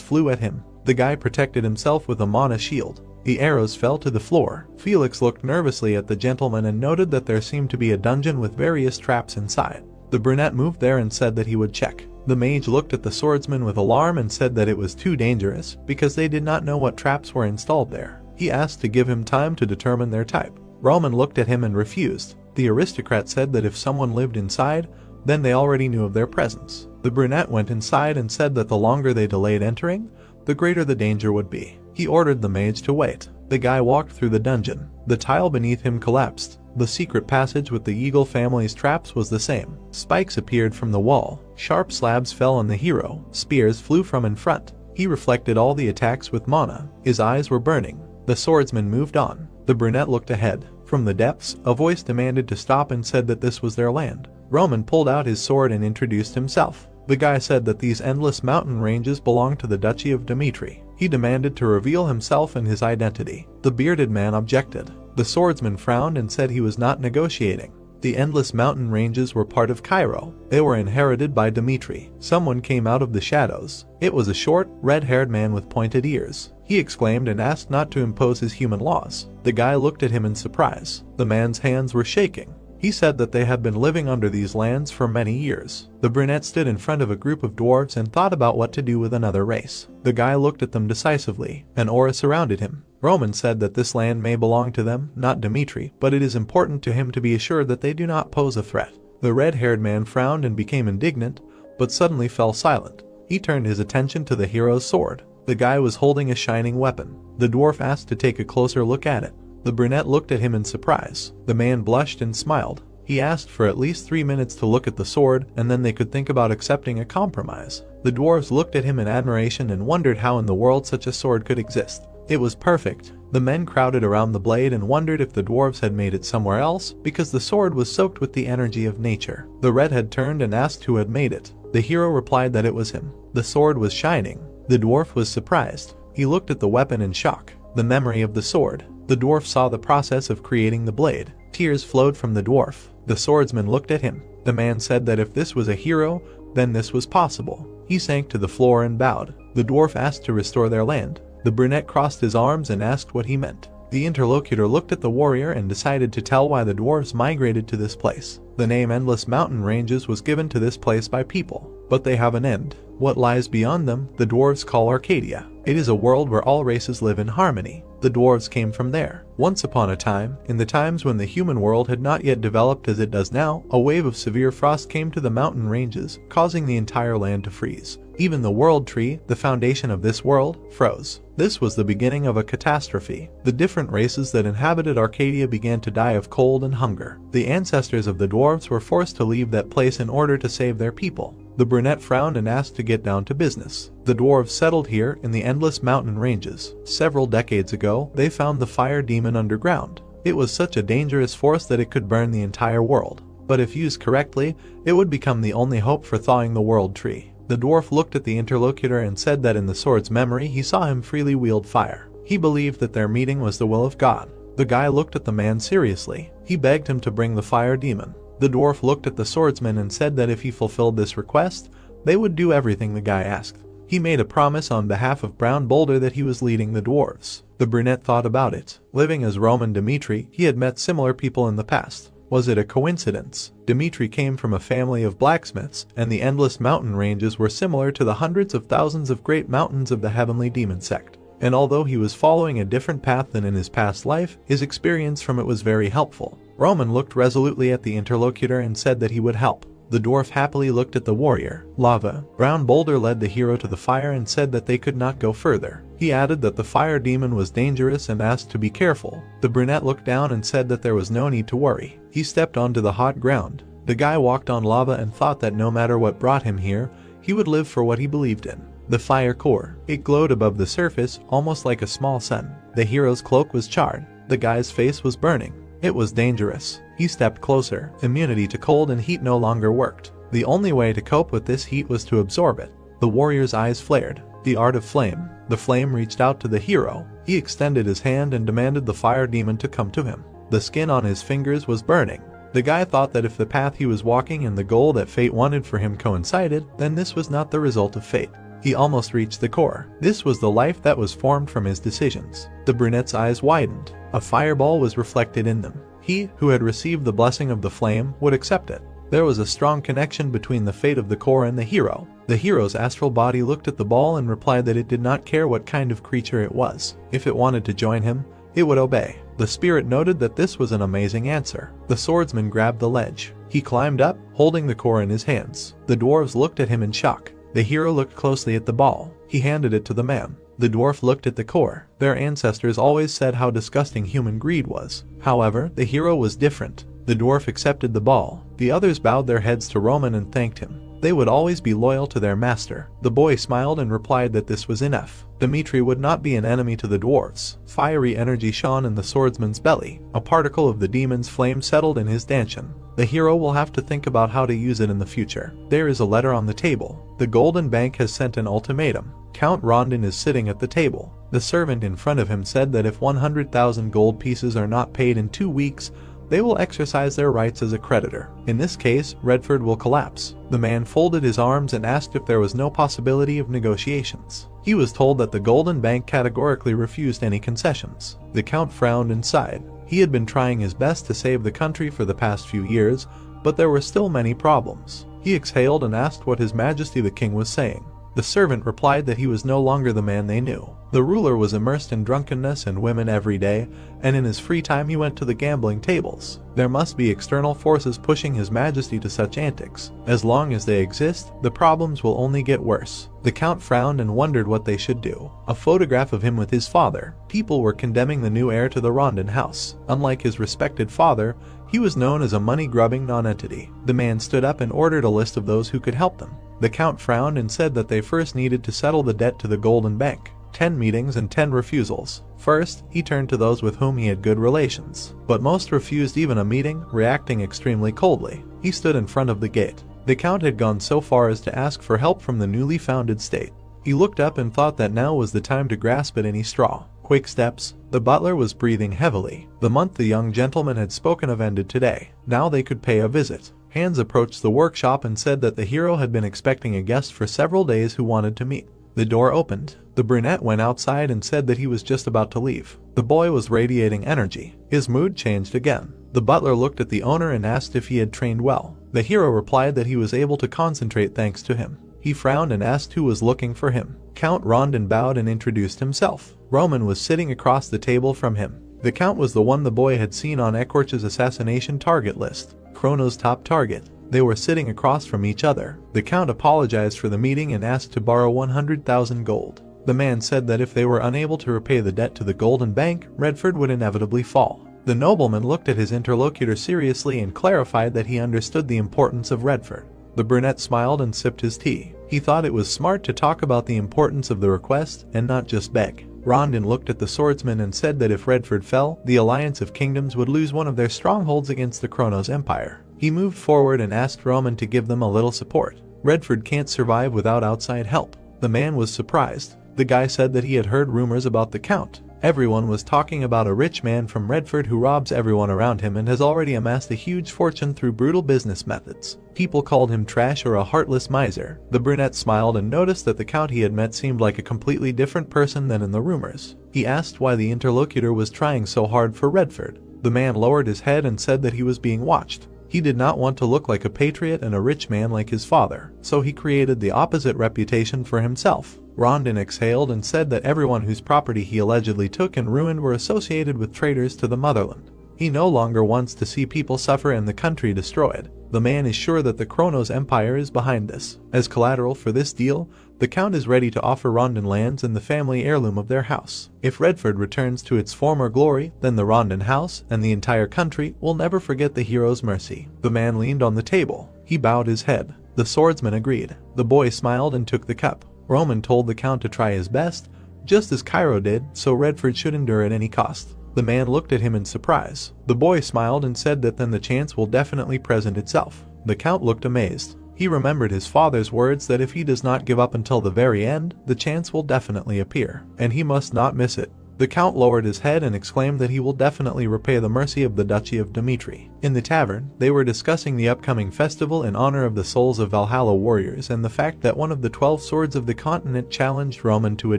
flew at him. The guy protected himself with a mana shield. The arrows fell to the floor. Felix looked nervously at the gentleman and noted that there seemed to be a dungeon with various traps inside. The brunette moved there and said that he would check. The mage looked at the swordsman with alarm and said that it was too dangerous because they did not know what traps were installed there. He asked to give him time to determine their type. Roman looked at him and refused. The aristocrat said that if someone lived inside, then they already knew of their presence. The brunette went inside and said that the longer they delayed entering, the greater the danger would be. He ordered the mage to wait. The guy walked through the dungeon. The tile beneath him collapsed. The secret passage with the Eagle family's traps was the same. Spikes appeared from the wall. Sharp slabs fell on the hero. Spears flew from in front. He reflected all the attacks with mana. His eyes were burning. The swordsman moved on. The brunette looked ahead. From the depths, a voice demanded to stop and said that this was their land. Roman pulled out his sword and introduced himself. The guy said that these endless mountain ranges belonged to the Duchy of Dimitri. He demanded to reveal himself and his identity. The bearded man objected. The swordsman frowned and said he was not negotiating. The endless mountain ranges were part of Cairo. They were inherited by Dimitri. Someone came out of the shadows. It was a short, red-haired man with pointed ears. He exclaimed and asked not to impose his human laws. The guy looked at him in surprise. The man's hands were shaking. He said that they had been living under these lands for many years. The brunette stood in front of a group of dwarves and thought about what to do with another race. The guy looked at them decisively. An aura surrounded him. Roman said that this land may belong to them, not Dimitri, but it is important to him to be assured that they do not pose a threat. The red-haired man frowned and became indignant, but suddenly fell silent. He turned his attention to the hero's sword. The guy was holding a shining weapon. The dwarf asked to take a closer look at it. The brunette looked at him in surprise. The man blushed and smiled. He asked for at least 3 minutes to look at the sword, and then they could think about accepting a compromise. The dwarves looked at him in admiration and wondered how in the world such a sword could exist. It was perfect. The men crowded around the blade and wondered if the dwarves had made it somewhere else, because the sword was soaked with the energy of nature. The redhead turned and asked who had made it. The hero replied that it was him. The sword was shining. The dwarf was surprised. He looked at the weapon in shock. The memory of the sword. The dwarf saw the process of creating the blade. Tears flowed from the dwarf. The swordsman looked at him. The man said that if this was a hero, then this was possible. He sank to the floor and bowed. The dwarf asked to restore their land. The brunette crossed his arms and asked what he meant. The interlocutor looked at the warrior and decided to tell why the dwarves migrated to this place. The name Endless Mountain Ranges was given to this place by people, but they have an end. What lies beyond them, the dwarves call Arcadia. It is a world where all races live in harmony. The dwarves came from there. Once upon a time, in the times when the human world had not yet developed as it does now, a wave of severe frost came to the mountain ranges, causing the entire land to freeze. Even the world tree, the foundation of this world, froze. This was the beginning of a catastrophe. The different races that inhabited Arcadia began to die of cold and hunger. The ancestors of the dwarves were forced to leave that place in order to save their people. The brunette frowned and asked to get down to business. The dwarves settled here in the endless mountain ranges. Several decades ago, they found the fire demon underground. It was such a dangerous force that it could burn the entire world. But if used correctly, it would become the only hope for thawing the world tree. The dwarf looked at the interlocutor and said that in the sword's memory he saw him freely wield fire. He believed that their meeting was the will of God. The guy looked at the man seriously. He begged him to bring the fire demon. The dwarf looked at the swordsman and said that if he fulfilled this request, they would do everything the guy asked. He made a promise on behalf of Brown Boulder that he was leading the dwarves. The brunette thought about it. Living as Roman Dimitri, he had met similar people in the past. Was it a coincidence? Dimitri came from a family of blacksmiths, and the endless mountain ranges were similar to the hundreds of thousands of great mountains of the heavenly demon sect. and although he was following a different path than in his past life, his experience from it was very helpful. Roman looked resolutely at the interlocutor and said that he would help. The dwarf happily looked at the warrior. Lava. Brown Boulder led the hero to the fire and said that they could not go further. He added that the fire demon was dangerous and asked to be careful. The brunette looked down and said that there was no need to worry. He stepped onto the hot ground. The guy walked on lava and thought that no matter what brought him here, he would live for what he believed in. The fire core. It glowed above the surface, almost like a small sun. The hero's cloak was charred. The guy's face was burning. It was dangerous. He stepped closer. Immunity to cold and heat no longer worked. The only way to cope with this heat was to absorb it. The warrior's eyes flared. The art of flame. The flame reached out to the hero. He extended his hand and demanded the fire demon to come to him. The skin on his fingers was burning. The guy thought that if the path he was walking and the goal that fate wanted for him coincided, then this was not the result of fate. He almost reached the core. This was the life that was formed from his decisions. The brunette's eyes widened. A fireball was reflected in them. He, who had received the blessing of the flame, would accept it. There was a strong connection between the fate of the core and the hero. The hero's astral body looked at the ball and replied that it did not care what kind of creature it was. If it wanted to join him, it would obey. The spirit noted that this was an amazing answer. The swordsman grabbed the ledge. He climbed up, holding the core in his hands. The dwarves looked at him in shock. The hero looked closely at the ball. He handed it to the man. The dwarf looked at the core. Their ancestors always said how disgusting human greed was. However, the hero was different. The dwarf accepted the ball. The others bowed their heads to Roman and thanked him. They would always be loyal to their master. The boy smiled and replied that this was enough. Dimitri would not be an enemy to the dwarves. Fiery energy shone in the swordsman's belly. A particle of the demon's flame settled in his dantian. The hero will have to think about how to use it in the future. There is a letter on the table. The Golden Bank has sent an ultimatum. Count Rondon is sitting at the table. The servant in front of him said that if 100,000 gold pieces are not paid in 2 weeks, they will exercise their rights as a creditor. In this case, Redford will collapse. The man folded his arms and asked if there was no possibility of negotiations. He was told that the Golden Bank categorically refused any concessions. The Count frowned and sighed. He had been trying his best to save the country for the past few years, but there were still many problems. He exhaled and asked what His Majesty the King was saying. The servant replied that he was no longer the man they knew. The ruler was immersed in drunkenness and women every day, and in his free time he went to the gambling tables. There must be external forces pushing His Majesty to such antics. As long as they exist, the problems will only get worse. The Count frowned and wondered what they should do. A photograph of him with his father. People were condemning the new heir to the Rondon house. Unlike his respected father, he was known as a money-grubbing nonentity. The man stood up and ordered a list of those who could help them. The Count frowned and said that they first needed to settle the debt to the Golden Bank. 10 meetings and 10 refusals. First, he turned to those with whom he had good relations, but most refused even a meeting, reacting extremely coldly. He stood in front of the gate. The Count had gone so far as to ask for help from the newly founded state. He looked up and thought that now was the time to grasp at any straw. Quick steps. The butler was breathing heavily. The month the young gentleman had spoken of ended today. Now they could pay a visit. Hans approached the workshop and said that the hero had been expecting a guest for several days who wanted to meet. The door opened. The brunette went outside and said that he was just about to leave. The boy was radiating energy. His mood changed again. The butler looked at the owner and asked if he had trained well. The hero replied that he was able to concentrate thanks to him. He frowned and asked who was looking for him. Count Rondon bowed and introduced himself. Roman was sitting across the table from him. The Count was the one the boy had seen on Ekorch's assassination target list. Chrono's top target. They were sitting across from each other. The Count apologized for the meeting and asked to borrow 100,000 gold. The man said that if they were unable to repay the debt to the Golden Bank, Redford would inevitably fall. The nobleman looked at his interlocutor seriously and clarified that he understood the importance of Redford. The brunette smiled and sipped his tea. He thought it was smart to talk about the importance of the request and not just beg. Rondon looked at the swordsman and said that if Redford fell, the Alliance of Kingdoms would lose one of their strongholds against the Kronos Empire. He moved forward and asked Roman to give them a little support. Redford can't survive without outside help. The man was surprised. The guy said that he had heard rumors about the Count. Everyone was talking about a rich man from Redford who robs everyone around him and has already amassed a huge fortune through brutal business methods. People called him trash or a heartless miser. The brunette smiled and noticed that the Count he had met seemed like a completely different person than in the rumors. He asked why the interlocutor was trying so hard for Redford. The man lowered his head and said that he was being watched. He did not want to look like a patriot and a rich man like his father, so he created the opposite reputation for himself. Rondon exhaled and said that everyone whose property he allegedly took and ruined were associated with traitors to the motherland. He no longer wants to see people suffer and the country destroyed. The man is sure that the Kronos Empire is behind this. As collateral for this deal, the Count is ready to offer Rondon lands and the family heirloom of their house. If Redford returns to its former glory, then the Rondon house and the entire country will never forget the hero's mercy. The man leaned on the table. He bowed his head. The swordsman agreed. The boy smiled and took the cup. Roman told the Count to try his best, just as Cairo did, so Redford should endure at any cost. The man looked at him in surprise. The boy smiled and said that then the chance will definitely present itself. The Count looked amazed. He remembered his father's words that if he does not give up until the very end, the chance will definitely appear, and he must not miss it. The Count lowered his head and exclaimed that he will definitely repay the mercy of the Duchy of Dimitri. In the tavern, they were discussing the upcoming festival in honor of the souls of Valhalla warriors and the fact that one of the 12 swords of the continent challenged Roman to a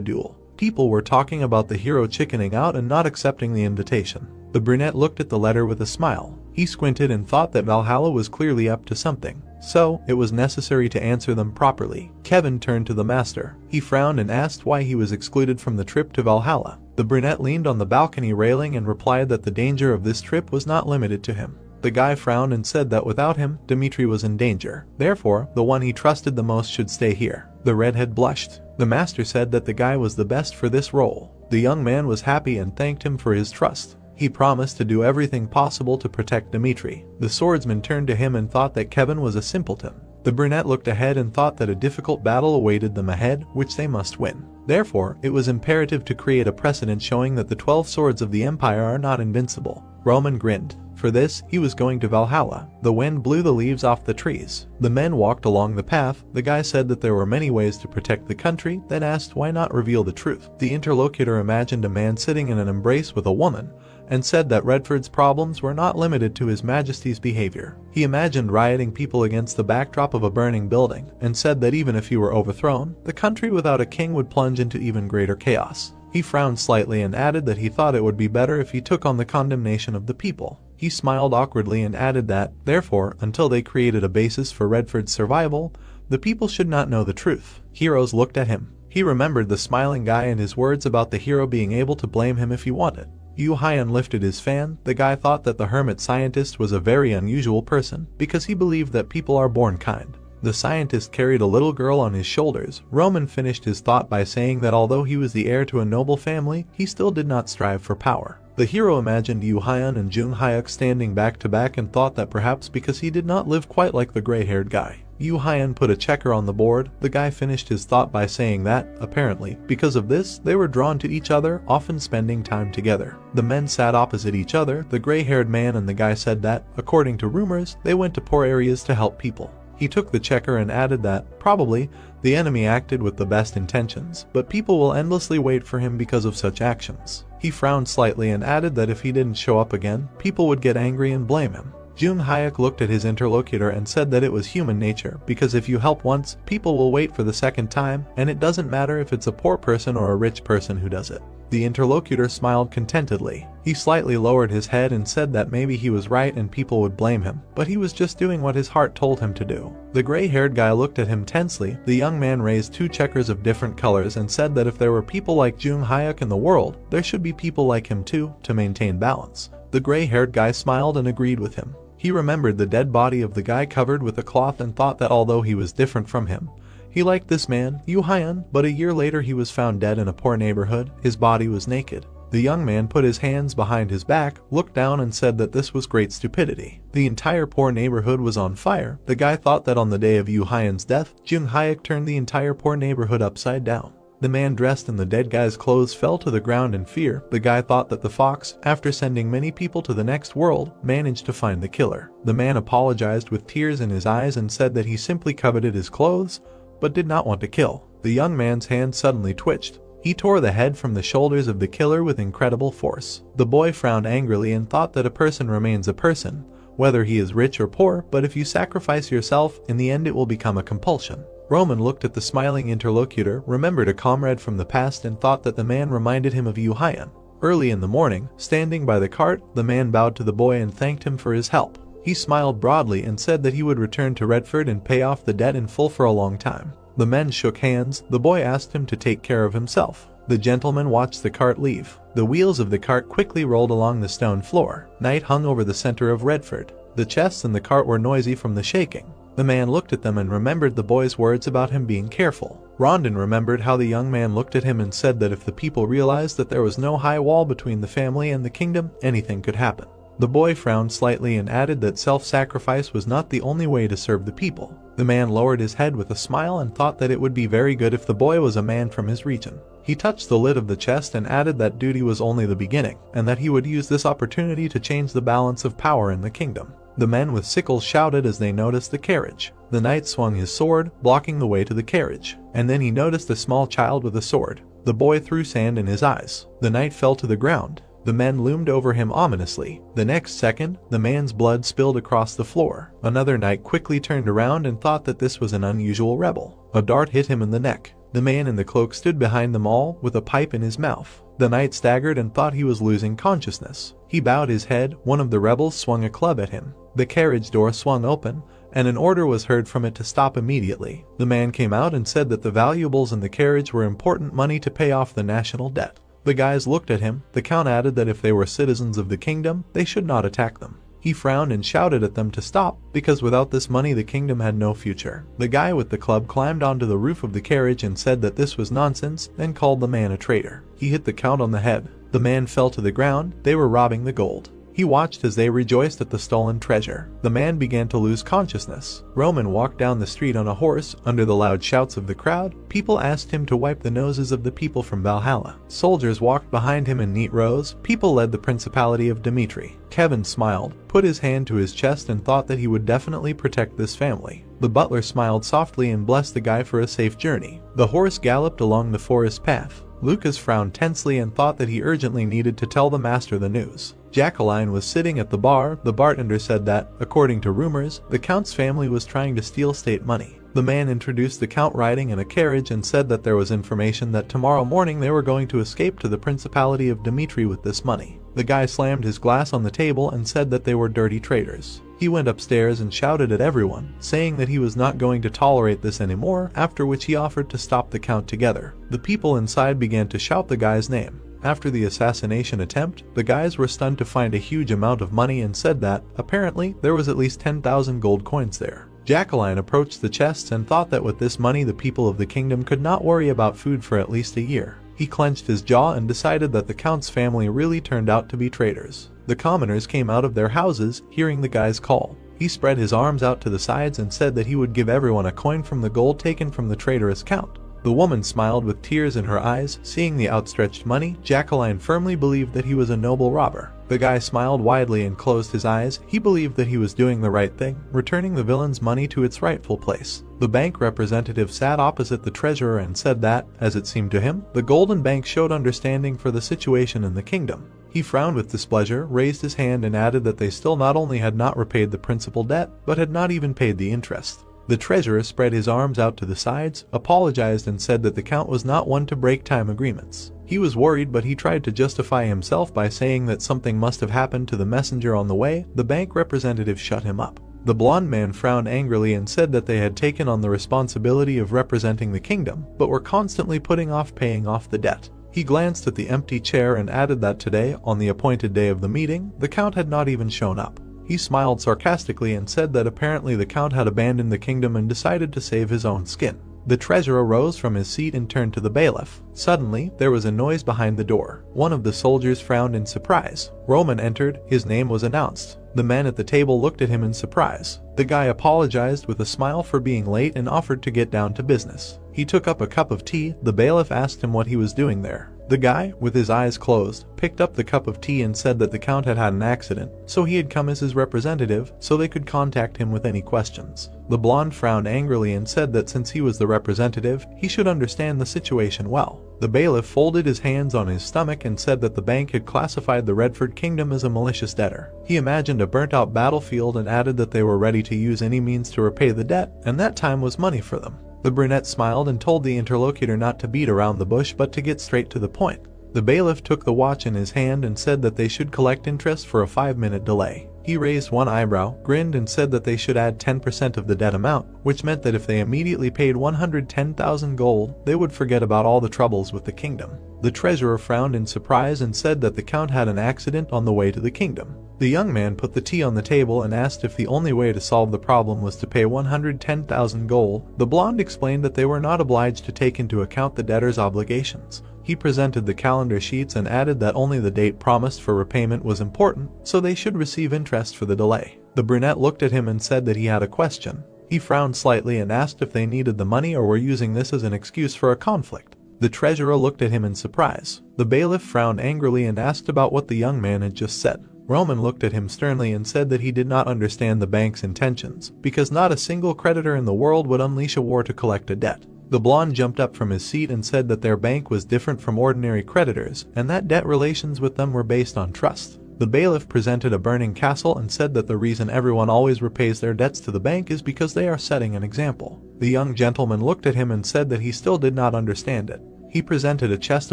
duel. People were talking about the hero chickening out and not accepting the invitation. The brunette looked at the letter with a smile. He squinted and thought that Valhalla was clearly up to something, so it was necessary to answer them properly. Kevin turned to the master. He frowned and asked why he was excluded from the trip to Valhalla. The brunette leaned on the balcony railing and replied that the danger of this trip was not limited to him. The guy frowned and said that without him, Dimitri was in danger. Therefore, the one he trusted the most should stay here. The redhead blushed. The master said that the guy was the best for this role. The young man was happy and thanked him for his trust. He promised to do everything possible to protect Dimitri. The swordsman turned to him and thought that Kevin was a simpleton. The brunette looked ahead and thought that a difficult battle awaited them ahead, which they must win. Therefore, it was imperative to create a precedent showing that the 12 swords of the Empire are not invincible. Roman grinned. For this, he was going to Valhalla. The wind blew the leaves off the trees. The men walked along the path. The guy said that there were many ways to protect the country, then asked why not reveal the truth. The interlocutor imagined a man sitting in an embrace with a woman, and said that Redford's problems were not limited to His Majesty's behavior. He imagined rioting people against the backdrop of a burning building, and said that even if he were overthrown, the country without a king would plunge into even greater chaos. He frowned slightly and added that he thought it would be better if he took on the condemnation of the people. He smiled awkwardly and added that, therefore, until they created a basis for Redford's survival, the people should not know the truth. Heroes looked at him. He remembered the smiling guy and his words about the hero being able to blame him if he wanted. Yu Haiyan lifted his fan. The guy thought that the hermit scientist was a very unusual person because he believed that people are born kind. The scientist carried a little girl on his shoulders. Roman finished his thought by saying that although he was the heir to a noble family, he still did not strive for power. The hero imagined Yu Haiyan and Jung Hyuk standing back to back and thought that perhaps because he did not live quite like the gray-haired guy. Yu Haiyan put a checker on the board. The guy finished his thought by saying that, apparently, because of this, they were drawn to each other, often spending time together. The men sat opposite each other. The gray-haired man and the guy said that, according to rumors, they went to poor areas to help people. He took the checker and added that, probably, the enemy acted with the best intentions, but people will endlessly wait for him because of such actions. He frowned slightly and added that if he didn't show up again, people would get angry and blame him. Jung Hyuk looked at his interlocutor and said that it was human nature, because if you help once, people will wait for the second time, and it doesn't matter if it's a poor person or a rich person who does it. The interlocutor smiled contentedly. He slightly lowered his head and said that maybe he was right and people would blame him, but he was just doing what his heart told him to do. The gray-haired guy looked at him tensely. The young man raised 2 checkers of different colors and said that if there were people like Jung Hyuk in the world, there should be people like him too, to maintain balance. The gray-haired guy smiled and agreed with him. He remembered the dead body of the guy covered with a cloth and thought that although he was different from him, he liked this man, Yu Haiyan, but a year later he was found dead in a poor neighborhood. His body was naked. The young man put his hands behind his back, looked down and said that this was great stupidity. The entire poor neighborhood was on fire. The guy thought that on the day of Yu Haiyan's death, Jung Hyuk turned the entire poor neighborhood upside down. The man dressed in the dead guy's clothes fell to the ground in fear. The guy thought that the fox, after sending many people to the next world, managed to find the killer. The man apologized with tears in his eyes and said that he simply coveted his clothes, but did not want to kill. The young man's hand suddenly twitched. He tore the head from the shoulders of the killer with incredible force. The boy frowned angrily and thought that a person remains a person, whether he is rich or poor, but if you sacrifice yourself, in the end it will become a compulsion. Roman looked at the smiling interlocutor, remembered a comrade from the past and thought that the man reminded him of Yu Haiyan. Early in the morning, standing by the cart, the man bowed to the boy and thanked him for his help. He smiled broadly and said that he would return to Redford and pay off the debt in full for a long time. The men shook hands. The boy asked him to take care of himself. The gentleman watched the cart leave. The wheels of the cart quickly rolled along the stone floor. Night hung over the center of Redford. The chests in the cart were noisy from the shaking. The man looked at them and remembered the boy's words about him being careful. Rondon remembered how the young man looked at him and said that if the people realized that there was no high wall between the family and the kingdom, anything could happen. The boy frowned slightly and added that self-sacrifice was not the only way to serve the people. The man lowered his head with a smile and thought that it would be very good if the boy was a man from his region. He touched the lid of the chest and added that duty was only the beginning, and that he would use this opportunity to change the balance of power in the kingdom. The men with sickles shouted as they noticed the carriage. The knight swung his sword, blocking the way to the carriage, and then he noticed a small child with a sword. The boy threw sand in his eyes. The knight fell to the ground. The men loomed over him ominously. The next second, the man's blood spilled across the floor. Another knight quickly turned around and thought that this was an unusual rebel. A dart hit him in the neck. The man in the cloak stood behind them all, with a pipe in his mouth. The knight staggered and thought he was losing consciousness. He bowed his head. One of the rebels swung a club at him. The carriage door swung open, and an order was heard from it to stop immediately. The man came out and said that the valuables in the carriage were important money to pay off the national debt. The guys looked at him. The count added that if they were citizens of the kingdom, they should not attack them. He frowned and shouted at them to stop, because without this money the kingdom had no future. The guy with the club climbed onto the roof of the carriage and said that this was nonsense, and called the man a traitor. He hit the count on the head. The man fell to the ground. They were robbing the gold. He watched as they rejoiced at the stolen treasure. The man began to lose consciousness. Roman walked down the street on a horse. Under the loud shouts of the crowd, people asked him to wipe the noses of the people from Valhalla. Soldiers walked behind him in neat rows. People led the principality of Dimitri. Kevin smiled, put his hand to his chest and thought that he would definitely protect this family. The butler smiled softly and blessed the guy for a safe journey. The horse galloped along the forest path. Lucas frowned tensely and thought that he urgently needed to tell the master the news. Jacqueline was sitting at the bar. The bartender said that, according to rumors, the count's family was trying to steal state money. The man introduced the count riding in a carriage and said that there was information that tomorrow morning they were going to escape to the principality of Dimitri with this money. The guy slammed his glass on the table and said that they were dirty traitors. He went upstairs and shouted at everyone, saying that he was not going to tolerate this anymore, after which he offered to stop the count together. The people inside began to shout the guy's name. After the assassination attempt, the guys were stunned to find a huge amount of money and said that, apparently, there was at least 10,000 gold coins there. Jacqueline approached the chests and thought that with this money the people of the kingdom could not worry about food for at least a year. He clenched his jaw and decided that the count's family really turned out to be traitors. The commoners came out of their houses, hearing the guy's call. He spread his arms out to the sides and said that he would give everyone a coin from the gold taken from the traitorous count. The woman smiled with tears in her eyes, seeing the outstretched money. Jacqueline firmly believed that he was a noble robber. The guy smiled widely and closed his eyes. He believed that he was doing the right thing, returning the villain's money to its rightful place. The bank representative sat opposite the treasurer and said that, as it seemed to him, the Golden Bank showed understanding for the situation in the kingdom. He frowned with displeasure, raised his hand and added that they still not only had not repaid the principal debt, but had not even paid the interest. The treasurer spread his arms out to the sides, apologized and said that the count was not one to break time agreements. He was worried, but he tried to justify himself by saying that something must have happened to the messenger on the way. The bank representative shut him up. The blonde man frowned angrily and said that they had taken on the responsibility of representing the kingdom, but were constantly putting off paying off the debt. He glanced at the empty chair and added that today, on the appointed day of the meeting, the count had not even shown up. He smiled sarcastically and said that apparently the count had abandoned the kingdom and decided to save his own skin. The treasurer rose from his seat and turned to the bailiff. Suddenly, there was a noise behind the door. One of the soldiers frowned in surprise. Roman entered. His name was announced. The men at the table looked at him in surprise. The guy apologized with a smile for being late and offered to get down to business. He took up a cup of tea. The bailiff asked him what he was doing there. The guy, with his eyes closed, picked up the cup of tea and said that the count had had an accident, so he had come as his representative so they could contact him with any questions. The blonde frowned angrily and said that since he was the representative, he should understand the situation well. The bailiff folded his hands on his stomach and said that the bank had classified the Redford Kingdom as a malicious debtor. He imagined a burnt-out battlefield and added that they were ready to use any means to repay the debt, and that time was money for them. The brunette smiled and told the interlocutor not to beat around the bush but to get straight to the point. The bailiff took the watch in his hand and said that they should collect interest for a 5-minute delay. He raised one eyebrow, grinned and said that they should add 10% of the debt amount, which meant that if they immediately paid 110,000 gold, they would forget about all the troubles with the kingdom. The treasurer frowned in surprise and said that the count had an accident on the way to the kingdom. The young man put the tea on the table and asked if the only way to solve the problem was to pay 110,000 gold. The blonde explained that they were not obliged to take into account the debtor's obligations. He presented the calendar sheets and added that only the date promised for repayment was important, so they should receive interest for the delay. The brunette looked at him and said that he had a question. He frowned slightly and asked if they needed the money or were using this as an excuse for a conflict. The treasurer looked at him in surprise. The bailiff frowned angrily and asked about what the young man had just said. Roman looked at him sternly and said that he did not understand the bank's intentions, because not a single creditor in the world would unleash a war to collect a debt. The blonde jumped up from his seat and said that their bank was different from ordinary creditors, and that debt relations with them were based on trust. The bailiff presented a burning castle and said that the reason everyone always repays their debts to the bank is because they are setting an example. The young gentleman looked at him and said that he still did not understand it. He presented a chest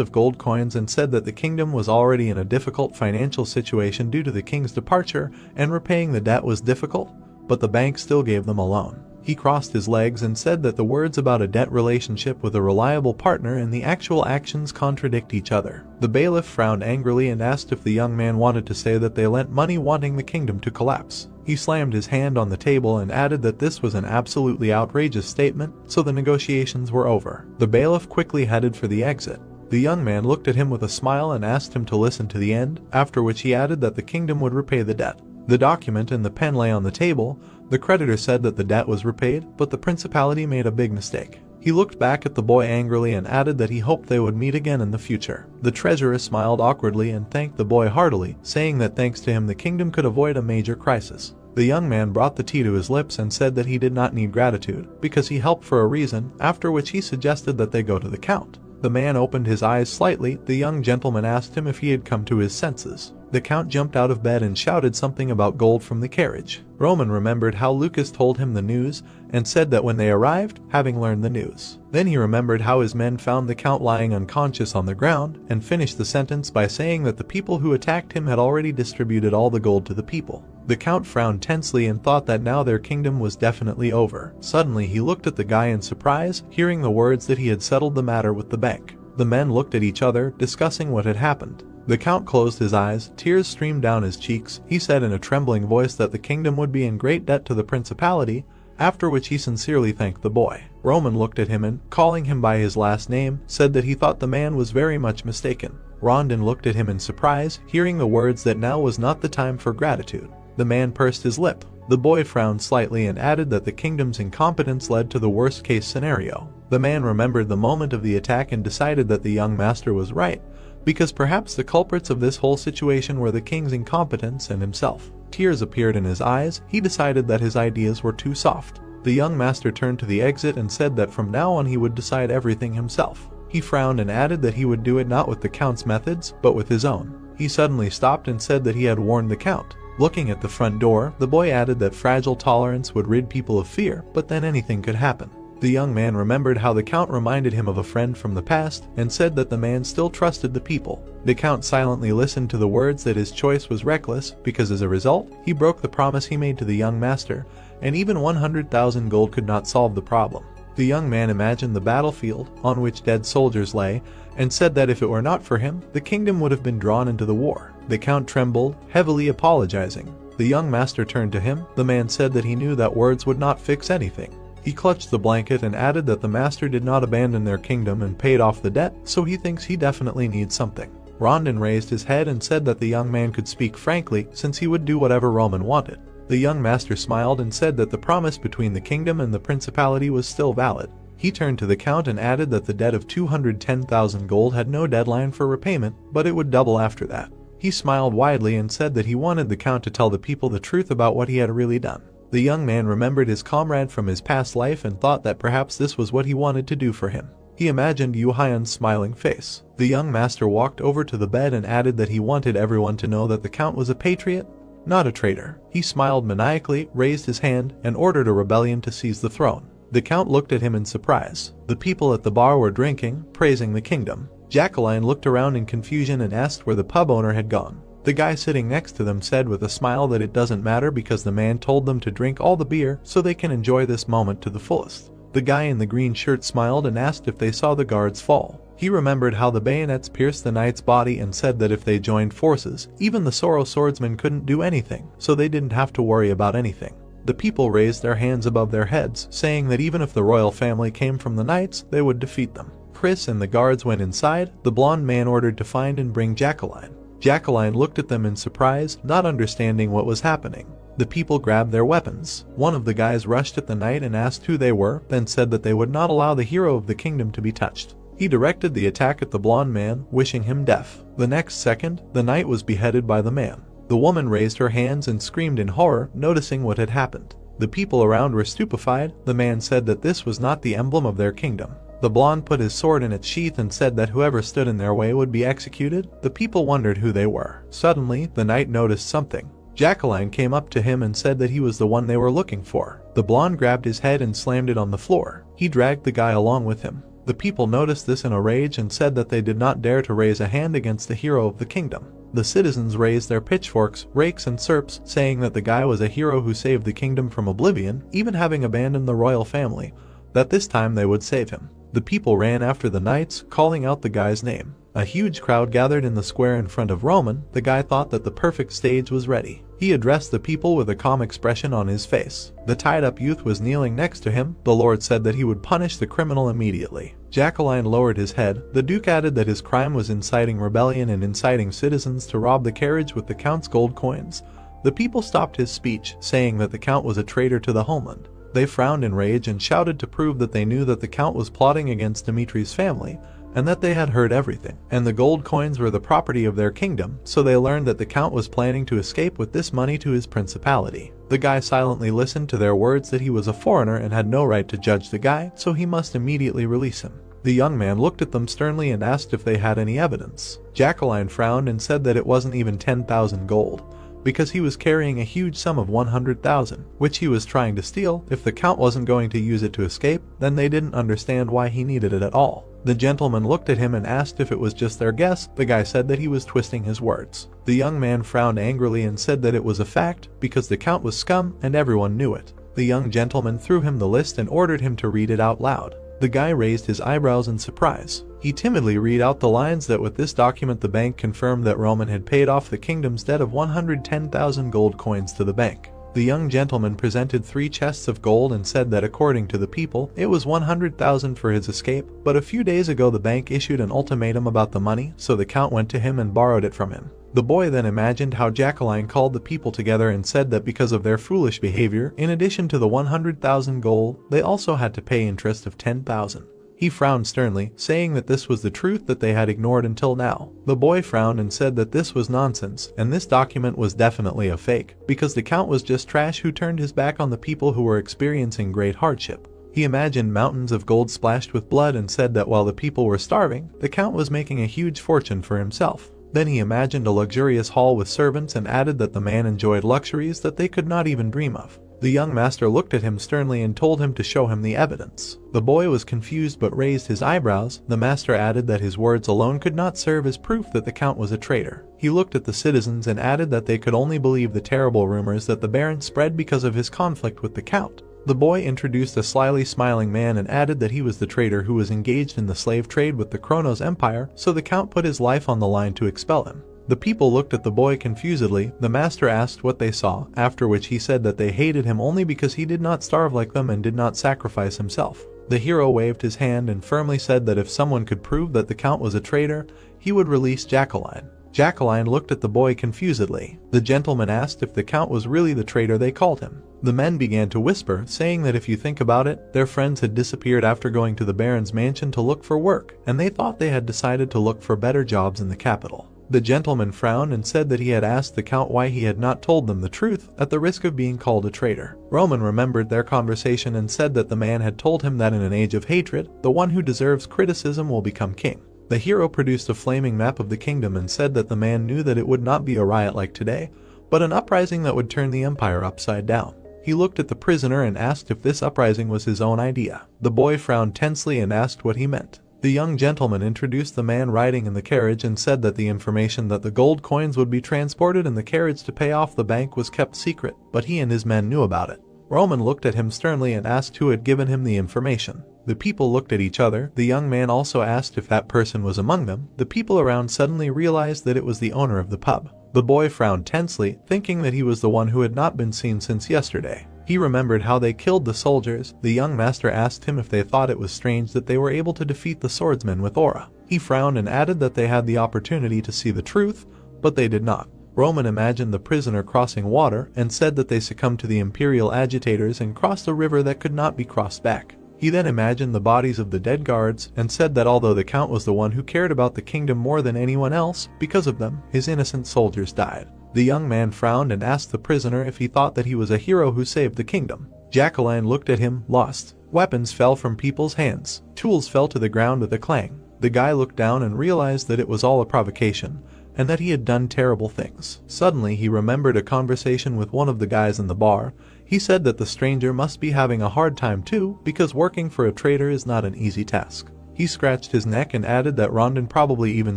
of gold coins and said that the kingdom was already in a difficult financial situation due to the king's departure, and repaying the debt was difficult, but the bank still gave them a loan. He crossed his legs and said that the words about a debt relationship with a reliable partner and the actual actions contradict each other. The bailiff frowned angrily and asked if the young man wanted to say that they lent money wanting the kingdom to collapse. He slammed his hand on the table and added that this was an absolutely outrageous statement, so the negotiations were over. The bailiff quickly headed for the exit. The young man looked at him with a smile and asked him to listen to the end, after which he added that the kingdom would repay the debt. The document and the pen lay on the table. The creditor said that the debt was repaid, but the principality made a big mistake. He looked back at the boy angrily and added that he hoped they would meet again in the future. The treasurer smiled awkwardly and thanked the boy heartily, saying that thanks to him the kingdom could avoid a major crisis. The young man brought the tea to his lips and said that he did not need gratitude, because he helped for a reason, after which he suggested that they go to the count. The man opened his eyes slightly. The young gentleman asked him if he had come to his senses. The count jumped out of bed and shouted something about gold from the carriage. Roman remembered how Lucas told him the news and said that when they arrived, having learned the news. Then he remembered how his men found the count lying unconscious on the ground and finished the sentence by saying that the people who attacked him had already distributed all the gold to the people. The count frowned tensely and thought that now their kingdom was definitely over. Suddenly he looked at the guy in surprise, hearing the words that he had settled the matter with the bank. The men looked at each other, discussing what had happened. The count closed his eyes, tears streamed down his cheeks. He said in a trembling voice that the kingdom would be in great debt to the principality, after which he sincerely thanked the boy. Roman looked at him and, calling him by his last name, said that he thought the man was very much mistaken. Rondon looked at him in surprise, hearing the words that now was not the time for gratitude. The man pursed his lip. The boy frowned slightly and added that the kingdom's incompetence led to the worst-case scenario. The man remembered the moment of the attack and decided that the young master was right, because perhaps the culprits of this whole situation were the king's incompetence and himself. Tears appeared in his eyes. He decided that his ideas were too soft. The young master turned to the exit and said that from now on he would decide everything himself. He frowned and added that he would do it not with the count's methods, but with his own. He suddenly stopped and said that he had warned the count. Looking at the front door, the boy added that fragile tolerance would rid people of fear, but then anything could happen. The young man remembered how the count reminded him of a friend from the past and said that the man still trusted the people. The count silently listened to the words that his choice was reckless, because as a result, he broke the promise he made to the young master, and even 100,000 gold could not solve the problem. The young man imagined the battlefield, on which dead soldiers lay, and said that if it were not for him, the kingdom would have been drawn into the war. The count trembled, heavily apologizing. The young master turned to him. The man said that he knew that words would not fix anything. He clutched the blanket and added that the master did not abandon their kingdom and paid off the debt, so he thinks he definitely needs something. Rondon raised his head and said that the young man could speak frankly, since he would do whatever Roman wanted. The young master smiled and said that the promise between the kingdom and the principality was still valid. He turned to the count and added that the debt of 210,000 gold had no deadline for repayment, but it would double after that. He smiled widely and said that he wanted the count to tell the people the truth about what he had really done. The young man remembered his comrade from his past life and thought that perhaps this was what he wanted to do for him. He imagined Yu Haiyan's smiling face. The young master walked over to the bed and added that he wanted everyone to know that the count was a patriot, not a traitor. He smiled maniacally, raised his hand, and ordered a rebellion to seize the throne. The count looked at him in surprise. The people at the bar were drinking, praising the kingdom. Jacqueline looked around in confusion and asked where the pub owner had gone. The guy sitting next to them said with a smile that it doesn't matter because the man told them to drink all the beer so they can enjoy this moment to the fullest. The guy in the green shirt smiled and asked if they saw the guards fall. He remembered how the bayonets pierced the knight's body and said that if they joined forces, even the Sorrow swordsmen couldn't do anything, so they didn't have to worry about anything. The people raised their hands above their heads, saying that even if the royal family came from the knights, they would defeat them. Chris and the guards went inside. The blonde man ordered to find and bring Jacqueline. Jacqueline looked at them in surprise, not understanding what was happening. The people grabbed their weapons. One of the guys rushed at the knight and asked who they were, then said that they would not allow the hero of the kingdom to be touched. He directed the attack at the blonde man, wishing him death. The next second, the knight was beheaded by the man. The woman raised her hands and screamed in horror, noticing what had happened. The people around were stupefied. The man said that this was not the emblem of their kingdom. The blonde put his sword in its sheath and said that whoever stood in their way would be executed. The people wondered who they were. Suddenly, the knight noticed something. Jacqueline came up to him and said that he was the one they were looking for. The blonde grabbed his head and slammed it on the floor. He dragged the guy along with him. The people noticed this in a rage and said that they did not dare to raise a hand against the hero of the kingdom. The citizens raised their pitchforks, rakes, and serps, saying that the guy was a hero who saved the kingdom from oblivion, even having abandoned the royal family, that this time they would save him. The people ran after the knights, calling out the guy's name. A huge crowd gathered in the square in front of Roman. The guy thought that the perfect stage was ready. He addressed the people with a calm expression on his face. The tied-up youth was kneeling next to him. The Lord said that he would punish the criminal immediately. Jacqueline lowered his head. The Duke added that his crime was inciting rebellion and inciting citizens to rob the carriage with the Count's gold coins. The people stopped his speech, saying that the Count was a traitor to the homeland. They frowned in rage and shouted to prove that they knew that the Count was plotting against Dimitri's family, and that they had heard everything, and the gold coins were the property of their kingdom, so they learned that the Count was planning to escape with this money to his principality. The guy silently listened to their words that he was a foreigner and had no right to judge the guy, so he must immediately release him. The young man looked at them sternly and asked if they had any evidence. Jacqueline frowned and said that it wasn't even 10,000 gold, because he was carrying a huge sum of 100,000, which he was trying to steal. If the Count wasn't going to use it to escape, then they didn't understand why he needed it at all. The gentleman looked at him and asked if it was just their guess. The guy said that he was twisting his words. The young man frowned angrily and said that it was a fact, because the Count was scum and everyone knew it. The young gentleman threw him the list and ordered him to read it out loud. The guy raised his eyebrows in surprise. He timidly read out the lines that with this document the bank confirmed that Roman had paid off the kingdom's debt of 110,000 gold coins to the bank. The young gentleman presented 3 chests of gold and said that according to the people, it was 100,000 for his escape, but a few days ago the bank issued an ultimatum about the money, so the Count went to him and borrowed it from him. The boy then imagined how Jacqueline called the people together and said that because of their foolish behavior, in addition to the 100,000 gold, they also had to pay interest of 10,000. He frowned sternly, saying that this was the truth that they had ignored until now. The boy frowned and said that this was nonsense, and this document was definitely a fake, because the Count was just trash who turned his back on the people who were experiencing great hardship. He imagined mountains of gold splashed with blood and said that while the people were starving, the Count was making a huge fortune for himself. Then he imagined a luxurious hall with servants and added that the man enjoyed luxuries that they could not even dream of. The young master looked at him sternly and told him to show him the evidence. The boy was confused but raised his eyebrows. The master added that his words alone could not serve as proof that the Count was a traitor. He looked at the citizens and added that they could only believe the terrible rumors that the Baron spread because of his conflict with the Count. The boy introduced a slyly smiling man and added that he was the traitor who was engaged in the slave trade with the Kronos Empire, so the Count put his life on the line to expel him. The people looked at the boy confusedly. The master asked what they saw, after which he said that they hated him only because he did not starve like them and did not sacrifice himself. The hero waved his hand and firmly said that if someone could prove that the Count was a traitor, he would release Jacqueline. Jacqueline looked at the boy confusedly. The gentleman asked if the Count was really the traitor they called him. The men began to whisper, saying that if you think about it, their friends had disappeared after going to the Baron's mansion to look for work, and they thought they had decided to look for better jobs in the capital. The gentleman frowned and said that he had asked the Count why he had not told them the truth, at the risk of being called a traitor. Roman remembered their conversation and said that the man had told him that in an age of hatred, the one who deserves criticism will become king. The hero produced a flaming map of the kingdom and said that the man knew that it would not be a riot like today, but an uprising that would turn the empire upside down. He looked at the prisoner and asked if this uprising was his own idea. The boy frowned tensely and asked what he meant. The young gentleman introduced the man riding in the carriage and said that the information that the gold coins would be transported in the carriage to pay off the bank was kept secret, but he and his men knew about it. Roman looked at him sternly and asked who had given him the information. The people looked at each other. The young man also asked if that person was among them. The people around suddenly realized that it was the owner of the pub. The boy frowned tensely, thinking that he was the one who had not been seen since yesterday. He remembered how they killed the soldiers. The young master asked him if they thought it was strange that they were able to defeat the swordsmen with aura. He frowned and added that they had the opportunity to see the truth, but they did not. Roman imagined the prisoner crossing water and said that they succumbed to the imperial agitators and crossed a river that could not be crossed back. He then imagined the bodies of the dead guards and said that although the count was the one who cared about the kingdom more than anyone else, because of them, his innocent soldiers died. The young man frowned and asked the prisoner if he thought that he was a hero who saved the kingdom. Jacqueline looked at him, lost. Weapons fell from people's hands. Tools fell to the ground with a clang. The guy looked down and realized that it was all a provocation, and that he had done terrible things. Suddenly he remembered a conversation with one of the guys in the bar. He said that the stranger must be having a hard time too, because working for a trader is not an easy task. He scratched his neck and added that Rondon probably even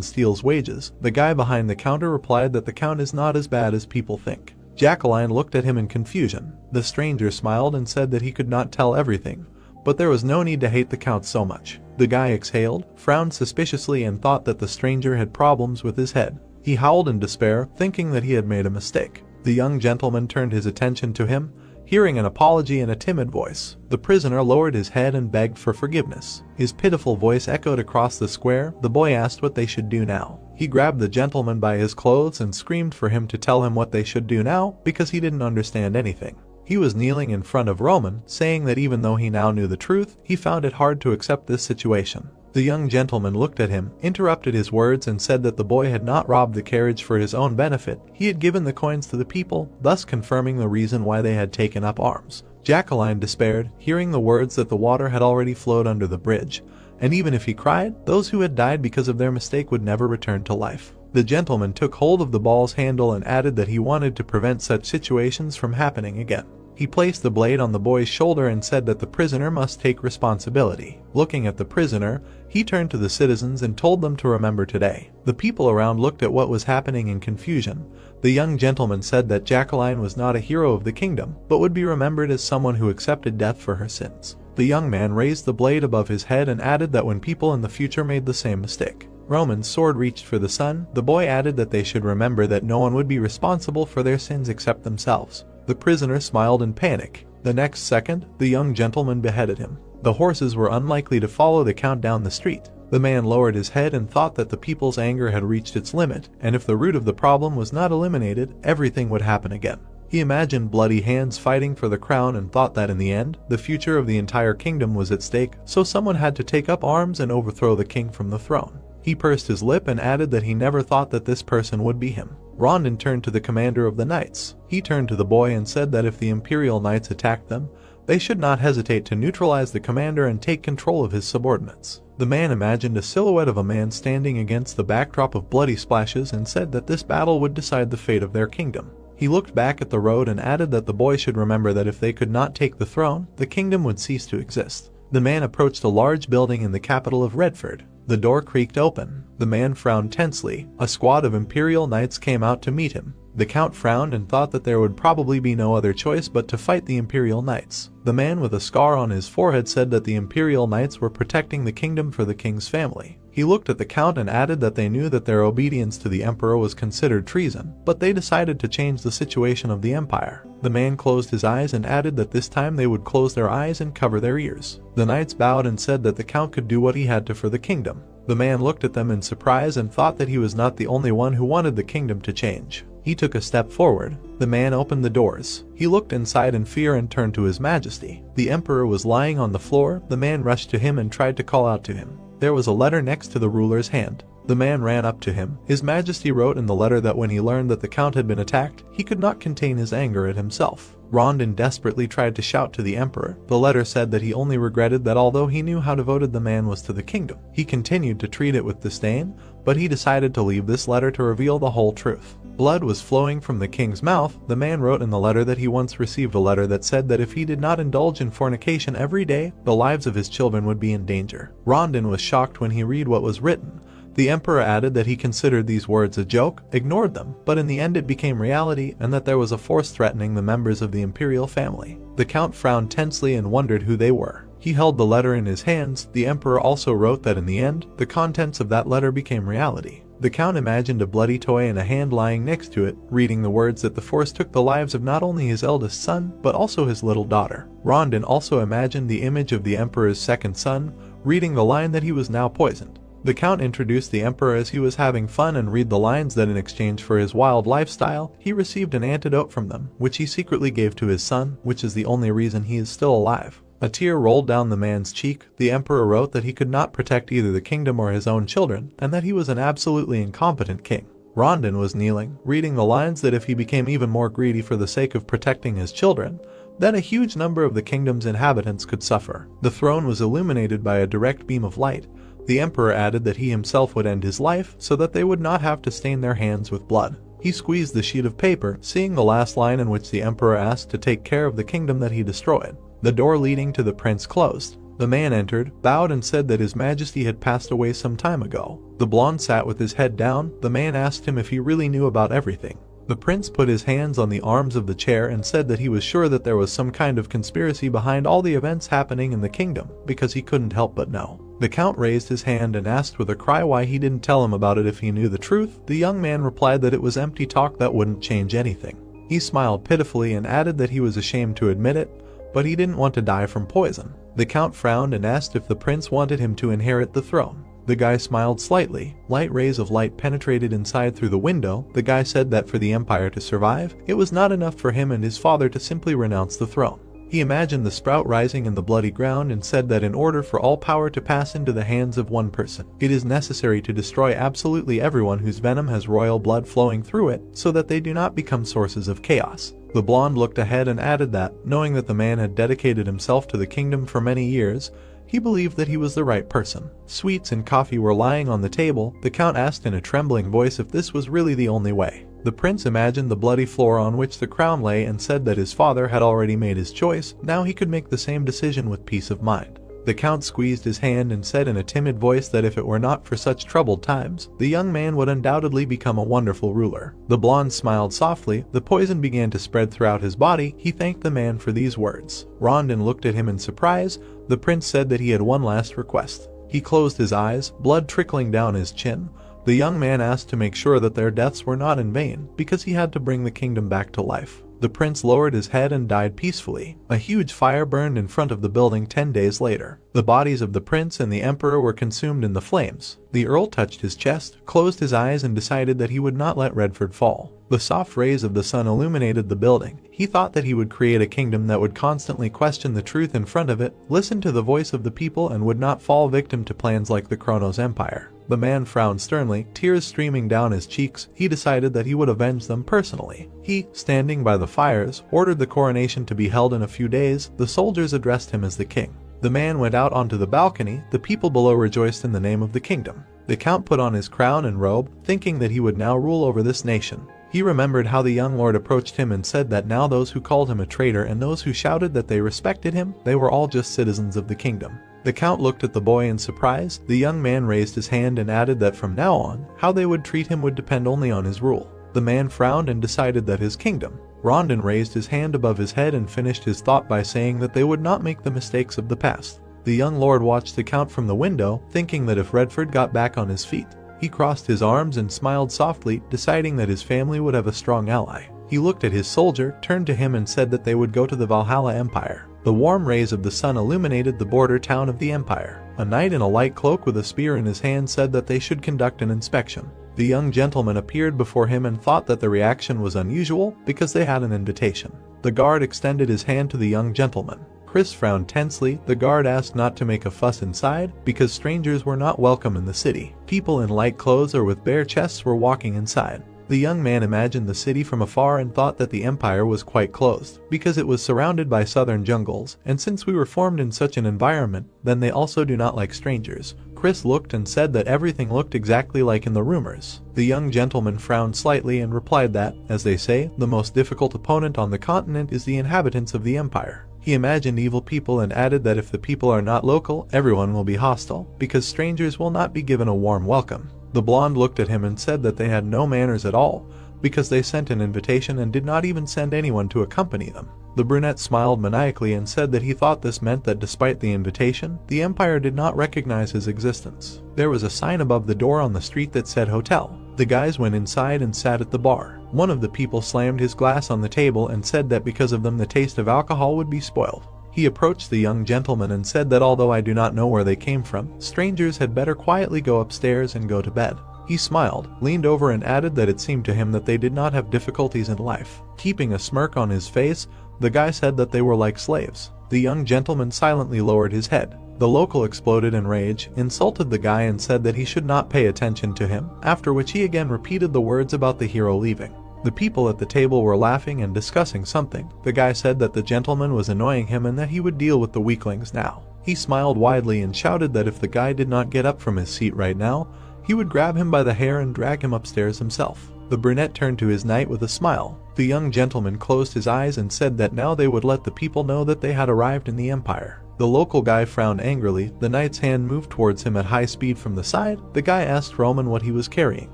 steals wages. The guy behind the counter replied that the count is not as bad as people think. Jacqueline looked at him in confusion. The stranger smiled and said that he could not tell everything, but there was no need to hate the count so much. The guy exhaled, frowned suspiciously and thought that the stranger had problems with his head. He howled in despair, thinking that he had made a mistake. The young gentleman turned his attention to him, hearing an apology in a timid voice. The prisoner lowered his head and begged for forgiveness. His pitiful voice echoed across the square. The boy asked what they should do now. He grabbed the gentleman by his clothes and screamed for him to tell him what they should do now, because he didn't understand anything. He was kneeling in front of Roman, saying that even though he now knew the truth, he found it hard to accept this situation. The young gentleman looked at him, interrupted his words and said that the boy had not robbed the carriage for his own benefit. He had given the coins to the people, thus confirming the reason why they had taken up arms. Jacqueline despaired, hearing the words that the water had already flowed under the bridge, and even if he cried, those who had died because of their mistake would never return to life. The gentleman took hold of the ball's handle and added that he wanted to prevent such situations from happening again. He placed the blade on the boy's shoulder and said that the prisoner must take responsibility. Looking at the prisoner, he turned to the citizens and told them to remember today. The people around looked at what was happening in confusion. The young gentleman said that Jacqueline was not a hero of the kingdom, but would be remembered as someone who accepted death for her sins. The young man raised the blade above his head and added that when people in the future made the same mistake, Roman's sword reached for the sun. The boy added that they should remember that no one would be responsible for their sins except themselves. The prisoner smiled in panic. The next second, the young gentleman beheaded him. The horses were unlikely to follow the count down the street. The man lowered his head and thought that the people's anger had reached its limit, and if the root of the problem was not eliminated, everything would happen again. He imagined bloody hands fighting for the crown and thought that in the end, the future of the entire kingdom was at stake, so someone had to take up arms and overthrow the king from the throne. He pursed his lip and added that he never thought that this person would be him. Rondon turned to the commander of the knights. He turned to the boy and said that if the imperial knights attacked them, they should not hesitate to neutralize the commander and take control of his subordinates. The man imagined a silhouette of a man standing against the backdrop of bloody splashes and said that this battle would decide the fate of their kingdom. He looked back at the road and added that the boy should remember that if they could not take the throne, the kingdom would cease to exist. The man approached a large building in the capital of Redford. The door creaked open. The man frowned tensely. A squad of imperial knights came out to meet him. The count frowned and thought that there would probably be no other choice but to fight the imperial knights. The man with a scar on his forehead said that the imperial knights were protecting the kingdom for the king's family. He looked at the count and added that they knew that their obedience to the emperor was considered treason, but they decided to change the situation of the empire. The man closed his eyes and added that this time they would close their eyes and cover their ears. The knights bowed and said that the count could do what he had to for the kingdom. The man looked at them in surprise and thought that he was not the only one who wanted the kingdom to change. He took a step forward. The man opened the doors. He looked inside in fear and turned to his majesty. The emperor was lying on the floor. The man rushed to him and tried to call out to him. There was a letter next to the ruler's hand. The man ran up to him. His Majesty wrote in the letter that when he learned that the count had been attacked, he could not contain his anger at himself. Rondon desperately tried to shout to the emperor. The letter said that he only regretted that although he knew how devoted the man was to the kingdom, he continued to treat it with disdain, but he decided to leave this letter to reveal the whole truth. Blood was flowing from the king's mouth. The man wrote in the letter that he once received a letter that said that if he did not indulge in fornication every day, the lives of his children would be in danger. Rondon was shocked when he read what was written. The emperor added that he considered these words a joke, ignored them, but in the end it became reality and that there was a force threatening the members of the imperial family. The count frowned tensely and wondered who they were. He held the letter in his hands. The emperor also wrote that in the end, the contents of that letter became reality. The count imagined a bloody toy and a hand lying next to it, reading the words that the force took the lives of not only his eldest son, but also his little daughter. Rondon also imagined the image of the emperor's second son, reading the line that he was now poisoned. The count introduced the emperor as he was having fun and read the lines that in exchange for his wild lifestyle, he received an antidote from them, which he secretly gave to his son, which is the only reason he is still alive. A tear rolled down the man's cheek. The emperor wrote that he could not protect either the kingdom or his own children, and that he was an absolutely incompetent king. Rondon was kneeling, reading the lines that if he became even more greedy for the sake of protecting his children, then a huge number of the kingdom's inhabitants could suffer. The throne was illuminated by a direct beam of light. The emperor added that he himself would end his life so that they would not have to stain their hands with blood. He squeezed the sheet of paper, seeing the last line in which the emperor asked to take care of the kingdom that he destroyed. The door leading to the prince closed. The man entered, bowed and said that his majesty had passed away some time ago. The blonde sat with his head down. The man asked him if he really knew about everything. The prince put his hands on the arms of the chair and said that he was sure that there was some kind of conspiracy behind all the events happening in the kingdom, because he couldn't help but know. The count raised his hand and asked with a cry why he didn't tell him about it if he knew the truth. The young man replied that it was empty talk that wouldn't change anything. He smiled pitifully and added that he was ashamed to admit it, but he didn't want to die from poison. The count frowned and asked if the prince wanted him to inherit the throne. The guy smiled slightly. Light rays of light penetrated inside through the window. The guy said that for the empire to survive, it was not enough for him and his father to simply renounce the throne. He imagined the sprout rising in the bloody ground and said that in order for all power to pass into the hands of one person, it is necessary to destroy absolutely everyone whose venom has royal blood flowing through it, so that they do not become sources of chaos. The blonde looked ahead and added that, knowing that the man had dedicated himself to the kingdom for many years, he believed that he was the right person. Sweets and coffee were lying on the table. The count asked in a trembling voice if this was really the only way. The prince imagined the bloody floor on which the crown lay and said that his father had already made his choice. Now he could make the same decision with peace of mind. The count squeezed his hand and said in a timid voice that if it were not for such troubled times, the young man would undoubtedly become a wonderful ruler. The blonde smiled softly. The poison began to spread throughout his body. He thanked the man for these words. Rondon looked at him in surprise. The prince said that he had one last request. He closed his eyes, blood trickling down his chin. The young man asked to make sure that their deaths were not in vain, because he had to bring the kingdom back to life. The prince lowered his head and died peacefully. A huge fire burned in front of the building 10 days later. The bodies of the prince and the emperor were consumed in the flames. The earl touched his chest, closed his eyes and decided that he would not let Redford fall. The soft rays of the sun illuminated the building. He thought that he would create a kingdom that would constantly question the truth in front of it, listen to the voice of the people and would not fall victim to plans like the Kronos Empire. The man frowned sternly, tears streaming down his cheeks. He decided that he would avenge them personally. He, standing by the fires, ordered the coronation to be held in a few days. The soldiers addressed him as the king. The man went out onto the balcony. The people below rejoiced in the name of the kingdom. The count put on his crown and robe, thinking that he would now rule over this nation. He remembered how the young lord approached him and said that now those who called him a traitor and those who shouted that they respected him, they were all just citizens of the kingdom. The count looked at the boy in surprise. The young man raised his hand and added that from now on, how they would treat him would depend only on his rule. The man frowned and decided that his kingdom. Rondon raised his hand above his head and finished his thought by saying that they would not make the mistakes of the past. The young lord watched the count from the window, thinking that if Redford got back on his feet, he crossed his arms and smiled softly, deciding that his family would have a strong ally. He looked at his soldier, turned to him and said that they would go to the Valhalla Empire. The warm rays of the sun illuminated the border town of the empire. A knight in a light cloak with a spear in his hand said that they should conduct an inspection. The young gentleman appeared before him and thought that the reaction was unusual because they had an invitation. The guard extended his hand to the young gentleman. Chris frowned tensely. The guard asked not to make a fuss inside because strangers were not welcome in the city. People in light clothes or with bare chests were walking inside. The young man imagined the city from afar and thought that the empire was quite closed, because it was surrounded by southern jungles, and since we were formed in such an environment, then they also do not like strangers. Chris looked and said that everything looked exactly like in the rumors. The young gentleman frowned slightly and replied that, as they say, the most difficult opponent on the continent is the inhabitants of the empire. He imagined evil people and added that if the people are not local, everyone will be hostile, because strangers will not be given a warm welcome. The blonde looked at him and said that they had no manners at all, because they sent an invitation and did not even send anyone to accompany them. The brunette smiled maniacally and said that he thought this meant that despite the invitation, the empire did not recognize his existence. There was a sign above the door on the street that said hotel. The guys went inside and sat at the bar. One of the people slammed his glass on the table and said that because of them the taste of alcohol would be spoiled. He approached the young gentleman and said that although I do not know where they came from, strangers had better quietly go upstairs and go to bed. He smiled, leaned over and added that it seemed to him that they did not have difficulties in life. Keeping a smirk on his face, the guy said that they were like slaves. The young gentleman silently lowered his head. The local exploded in rage, insulted the guy and said that he should not pay attention to him, after which he again repeated the words about the hero leaving. The people at the table were laughing and discussing something. The guy said that the gentleman was annoying him and that he would deal with the weaklings now. He smiled widely and shouted that if the guy did not get up from his seat right now, he would grab him by the hair and drag him upstairs himself. The brunette turned to his knight with a smile. The young gentleman closed his eyes and said that now they would let the people know that they had arrived in the empire. The local guy frowned angrily. The knight's hand moved towards him at high speed from the side. The guy asked Roman what he was carrying.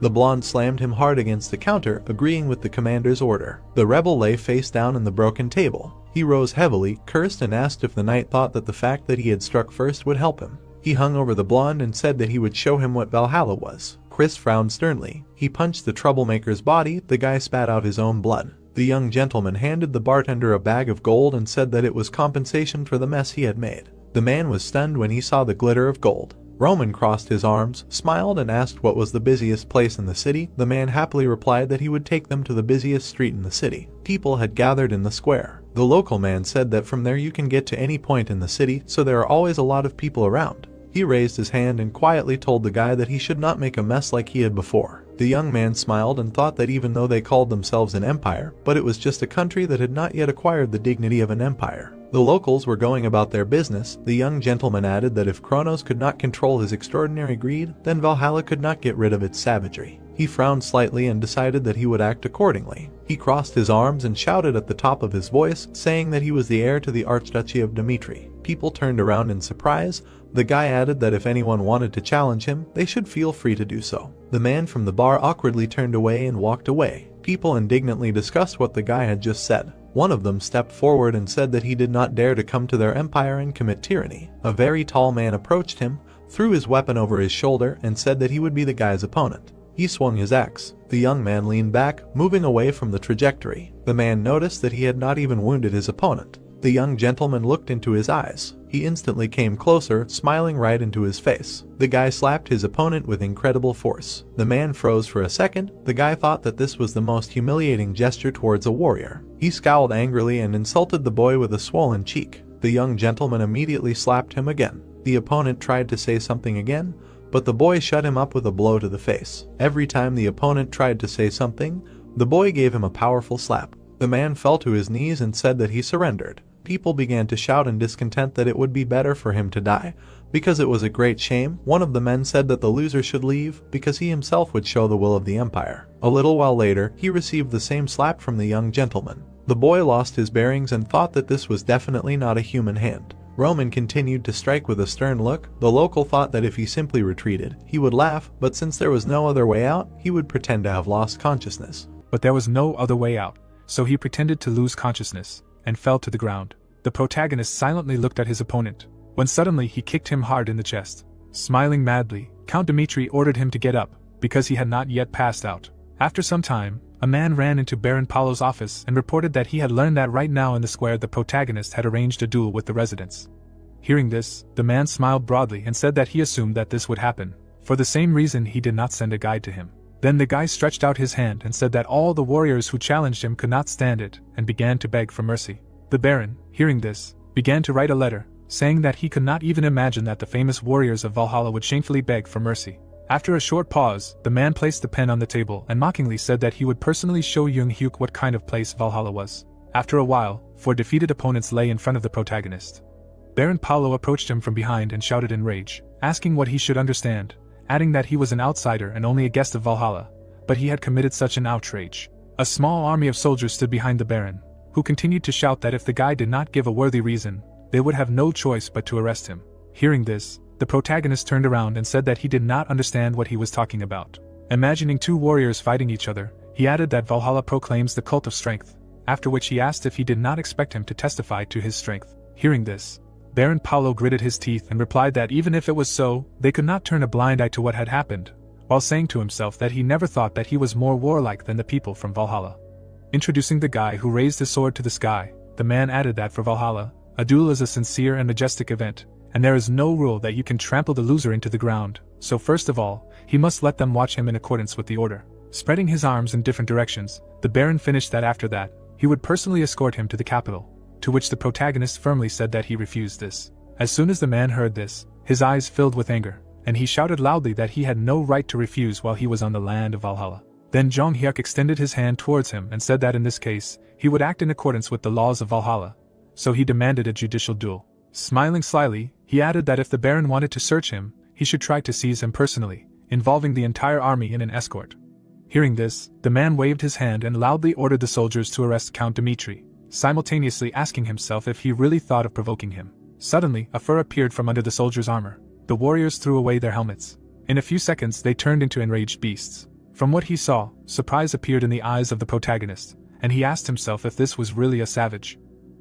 The blonde slammed him hard against the counter, agreeing with the commander's order. The rebel lay face down on the broken table. He rose heavily, cursed and asked if the knight thought that the fact that he had struck first would help him. He hung over the blonde and said that he would show him what Valhalla was. Chris frowned sternly. He punched the troublemaker's body. The guy spat out his own blood. The young gentleman handed the bartender a bag of gold and said that it was compensation for the mess he had made. The man was stunned when he saw the glitter of gold. Roman crossed his arms, smiled and asked what was the busiest place in the city. The man happily replied that he would take them to the busiest street in the city. People had gathered in the square. The local man said that from there you can get to any point in the city, so there are always a lot of people around. He raised his hand and quietly told the guy that he should not make a mess like he had before. The young man smiled and thought that even though they called themselves an empire, but it was just a country that had not yet acquired the dignity of an empire. The locals were going about their business. The young gentleman added that if Kronos could not control his extraordinary greed, then Valhalla could not get rid of its savagery. He frowned slightly and decided that he would act accordingly. He crossed his arms and shouted at the top of his voice, saying that he was the heir to the Archduchy of Dimitri. People turned around in surprise. The guy added that if anyone wanted to challenge him, they should feel free to do so. The man from the bar awkwardly turned away and walked away. People indignantly discussed what the guy had just said. One of them stepped forward and said that he did not dare to come to their empire and commit tyranny. A very tall man approached him, threw his weapon over his shoulder, and said that he would be the guy's opponent. He swung his axe. The young man leaned back, moving away from the trajectory. The man noticed that he had not even wounded his opponent. The young gentleman looked into his eyes. He instantly came closer, smiling right into his face. The guy slapped his opponent with incredible force. The man froze for a second. The guy thought that this was the most humiliating gesture towards a warrior. He scowled angrily and insulted the boy with a swollen cheek. The young gentleman immediately slapped him again. The opponent tried to say something again, but the boy shut him up with a blow to the face. Every time the opponent tried to say something, the boy gave him a powerful slap. The man fell to his knees and said that he surrendered. People began to shout in discontent that it would be better for him to die, because it was a great shame. One of the men said that the loser should leave, because he himself would show the will of the empire. A little while later, he received the same slap from the young gentleman. The boy lost his bearings and thought that this was definitely not a human hand. Roman continued to strike with a stern look. The local thought that if he simply retreated, he would laugh, but since there was no other way out, he would pretend to have lost consciousness. But there was no other way out, so he pretended to lose consciousness and fell to the ground. The protagonist silently looked at his opponent, when suddenly he kicked him hard in the chest. Smiling madly, Count Dmitri ordered him to get up, because he had not yet passed out. After some time, a man ran into Baron Paulo's office and reported that he had learned that right now in the square the protagonist had arranged a duel with the residents. Hearing this, the man smiled broadly and said that he assumed that this would happen. For the same reason he did not send a guide to him. Then the guy stretched out his hand and said that all the warriors who challenged him could not stand it, and began to beg for mercy. The Baron, hearing this, began to write a letter, saying that he could not even imagine that the famous warriors of Valhalla would shamefully beg for mercy. After a short pause, the man placed the pen on the table and mockingly said that he would personally show Jung Hyuk what kind of place Valhalla was. After a while, 4 defeated opponents lay in front of the protagonist. Baron Paulo approached him from behind and shouted in rage, asking what he should understand, adding that he was an outsider and only a guest of Valhalla, but he had committed such an outrage. A small army of soldiers stood behind the Baron, who continued to shout that if the guy did not give a worthy reason, they would have no choice but to arrest him. Hearing this, the protagonist turned around and said that he did not understand what he was talking about. Imagining two warriors fighting each other, he added that Valhalla proclaims the cult of strength, after which he asked if he did not expect him to testify to his strength. Hearing this, Baron Paulo gritted his teeth and replied that even if it was so, they could not turn a blind eye to what had happened, while saying to himself that he never thought that he was more warlike than the people from Valhalla. Introducing the guy who raised his sword to the sky, the man added that for Valhalla, a duel is a sincere and majestic event, and there is no rule that you can trample the loser into the ground, so first of all, he must let them watch him in accordance with the order. Spreading his arms in different directions, the Baron finished that after that, he would personally escort him to the capital, to which the protagonist firmly said that he refused this. As soon as the man heard this, his eyes filled with anger, and he shouted loudly that he had no right to refuse while he was on the land of Valhalla. Then Jong Hyuk extended his hand towards him and said that in this case, he would act in accordance with the laws of Valhalla, so he demanded a judicial duel. Smiling slyly, he added that if the Baron wanted to search him, he should try to seize him personally, involving the entire army in an escort. Hearing this, the man waved his hand and loudly ordered the soldiers to arrest Count Dmitri, simultaneously asking himself if he really thought of provoking him. Suddenly, a fur appeared from under the soldiers' armor. The warriors threw away their helmets. In a few seconds they turned into enraged beasts. From what he saw, surprise appeared in the eyes of the protagonist, and he asked himself if this was really a savage.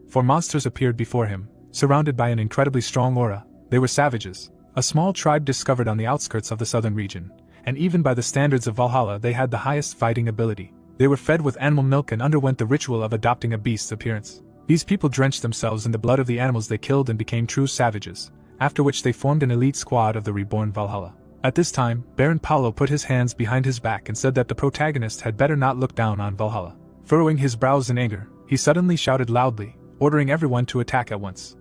For monsters appeared before him, surrounded by an incredibly strong aura. They were savages, a small tribe discovered on the outskirts of the southern region, and even by the standards of Valhalla they had the highest fighting ability. They were fed with animal milk and underwent the ritual of adopting a beast's appearance. These people drenched themselves in the blood of the animals they killed and became true savages, after which they formed an elite squad of the reborn Valhalla. At this time, Baron Paulo put his hands behind his back and said that the protagonist had better not look down on Valhalla. Furrowing his brows in anger, he suddenly shouted loudly, ordering everyone to attack at once.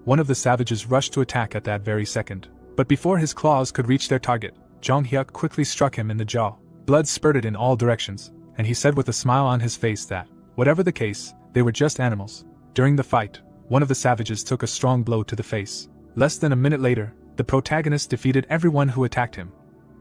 One of the savages rushed to attack at that very second, but before his claws could reach their target, Jong Hyuk quickly struck him in the jaw. Blood spurted in all directions, and he said with a smile on his face that, whatever the case, they were just animals. During the fight, one of the savages took a strong blow to the face. Less than a minute later, the protagonist defeated everyone who attacked him.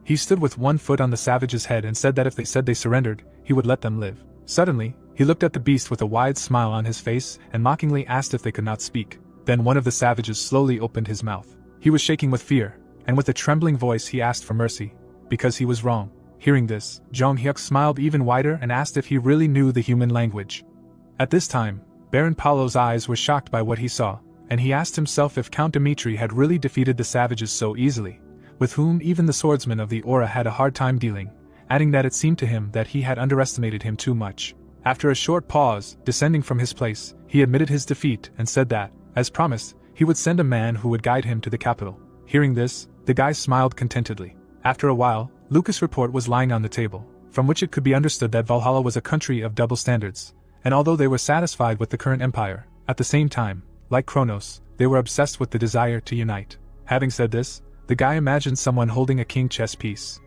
He stood with one foot on the savage's head and said that if they said they surrendered, he would let them live. Suddenly, he looked at the beast with a wide smile on his face and mockingly asked if they could not speak. Then one of the savages slowly opened his mouth. He was shaking with fear, and with a trembling voice he asked for mercy, because he was wrong. Hearing this, Jong Hyuk smiled even wider and asked if he really knew the human language. At this time, Baron Paulo's eyes were shocked by what he saw, and he asked himself if Count Dmitri had really defeated the savages so easily, with whom even the swordsman of the Aura had a hard time dealing, adding that it seemed to him that he had underestimated him too much. After a short pause, descending from his place, he admitted his defeat and said that, as promised, he would send a man who would guide him to the capital. Hearing this, the guy smiled contentedly. After a while, Lucas' report was lying on the table, from which it could be understood that Valhalla was a country of double standards, and although they were satisfied with the current empire, at the same time, like Kronos, they were obsessed with the desire to unite. Having said this, the guy imagined someone holding a king chess piece.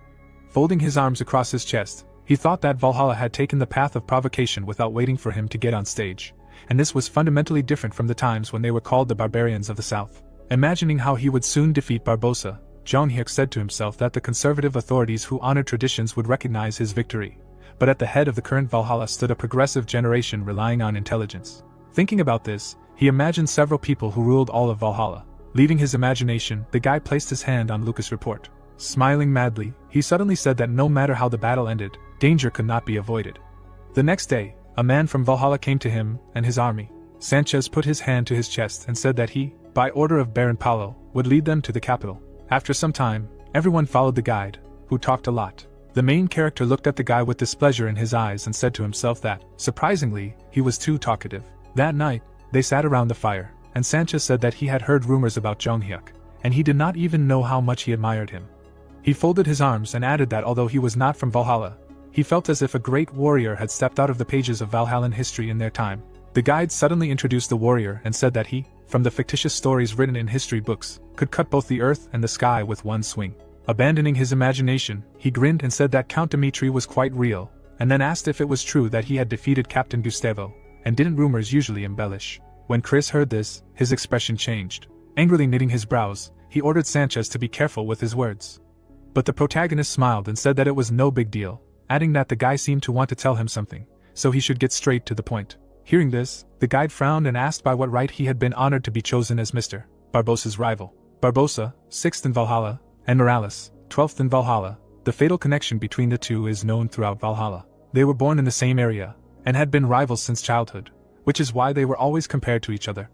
Folding his arms across his chest, he thought that Valhalla had taken the path of provocation without waiting for him to get on stage, and this was fundamentally different from the times when they were called the barbarians of the south. Imagining how he would soon defeat Barbossa, Jong Hyuk said to himself that the conservative authorities who honored traditions would recognize his victory, but at the head of the current Valhalla stood a progressive generation relying on intelligence. Thinking about this, he imagined several people who ruled all of Valhalla. Leaving his imagination, the guy placed his hand on Lucas' report. Smiling madly, he suddenly said that no matter how the battle ended, danger could not be avoided. The next day, a man from Valhalla came to him and his army. Sanchez put his hand to his chest and said that he, by order of Baron Paulo, would lead them to the capital. After some time, everyone followed the guide, who talked a lot. The main character looked at the guy with displeasure in his eyes and said to himself that, surprisingly, he was too talkative. That night, they sat around the fire, and Sanchez said that he had heard rumors about Jong Hyuk, and he did not even know how much he admired him. He folded his arms and added that although he was not from Valhalla, he felt as if a great warrior had stepped out of the pages of Valhallan history in their time. The guide suddenly introduced the warrior and said that he, from the fictitious stories written in history books, could cut both the earth and the sky with one swing. Abandoning his imagination, he grinned and said that Count Dmitri was quite real, and then asked if it was true that he had defeated Captain Gustavo, and didn't rumors usually embellish. When Chris heard this, his expression changed. Angrily knitting his brows, he ordered Sanchez to be careful with his words. But the protagonist smiled and said that it was no big deal, adding that the guy seemed to want to tell him something, so he should get straight to the point. Hearing this, the guide frowned and asked by what right he had been honored to be chosen as Mr. Barbosa's rival. Barbosa, 6th in Valhalla, and Morales, 12th in Valhalla. The fatal connection between the two is known throughout Valhalla. They were born in the same area, and had been rivals since childhood, which is why they were always compared to each other.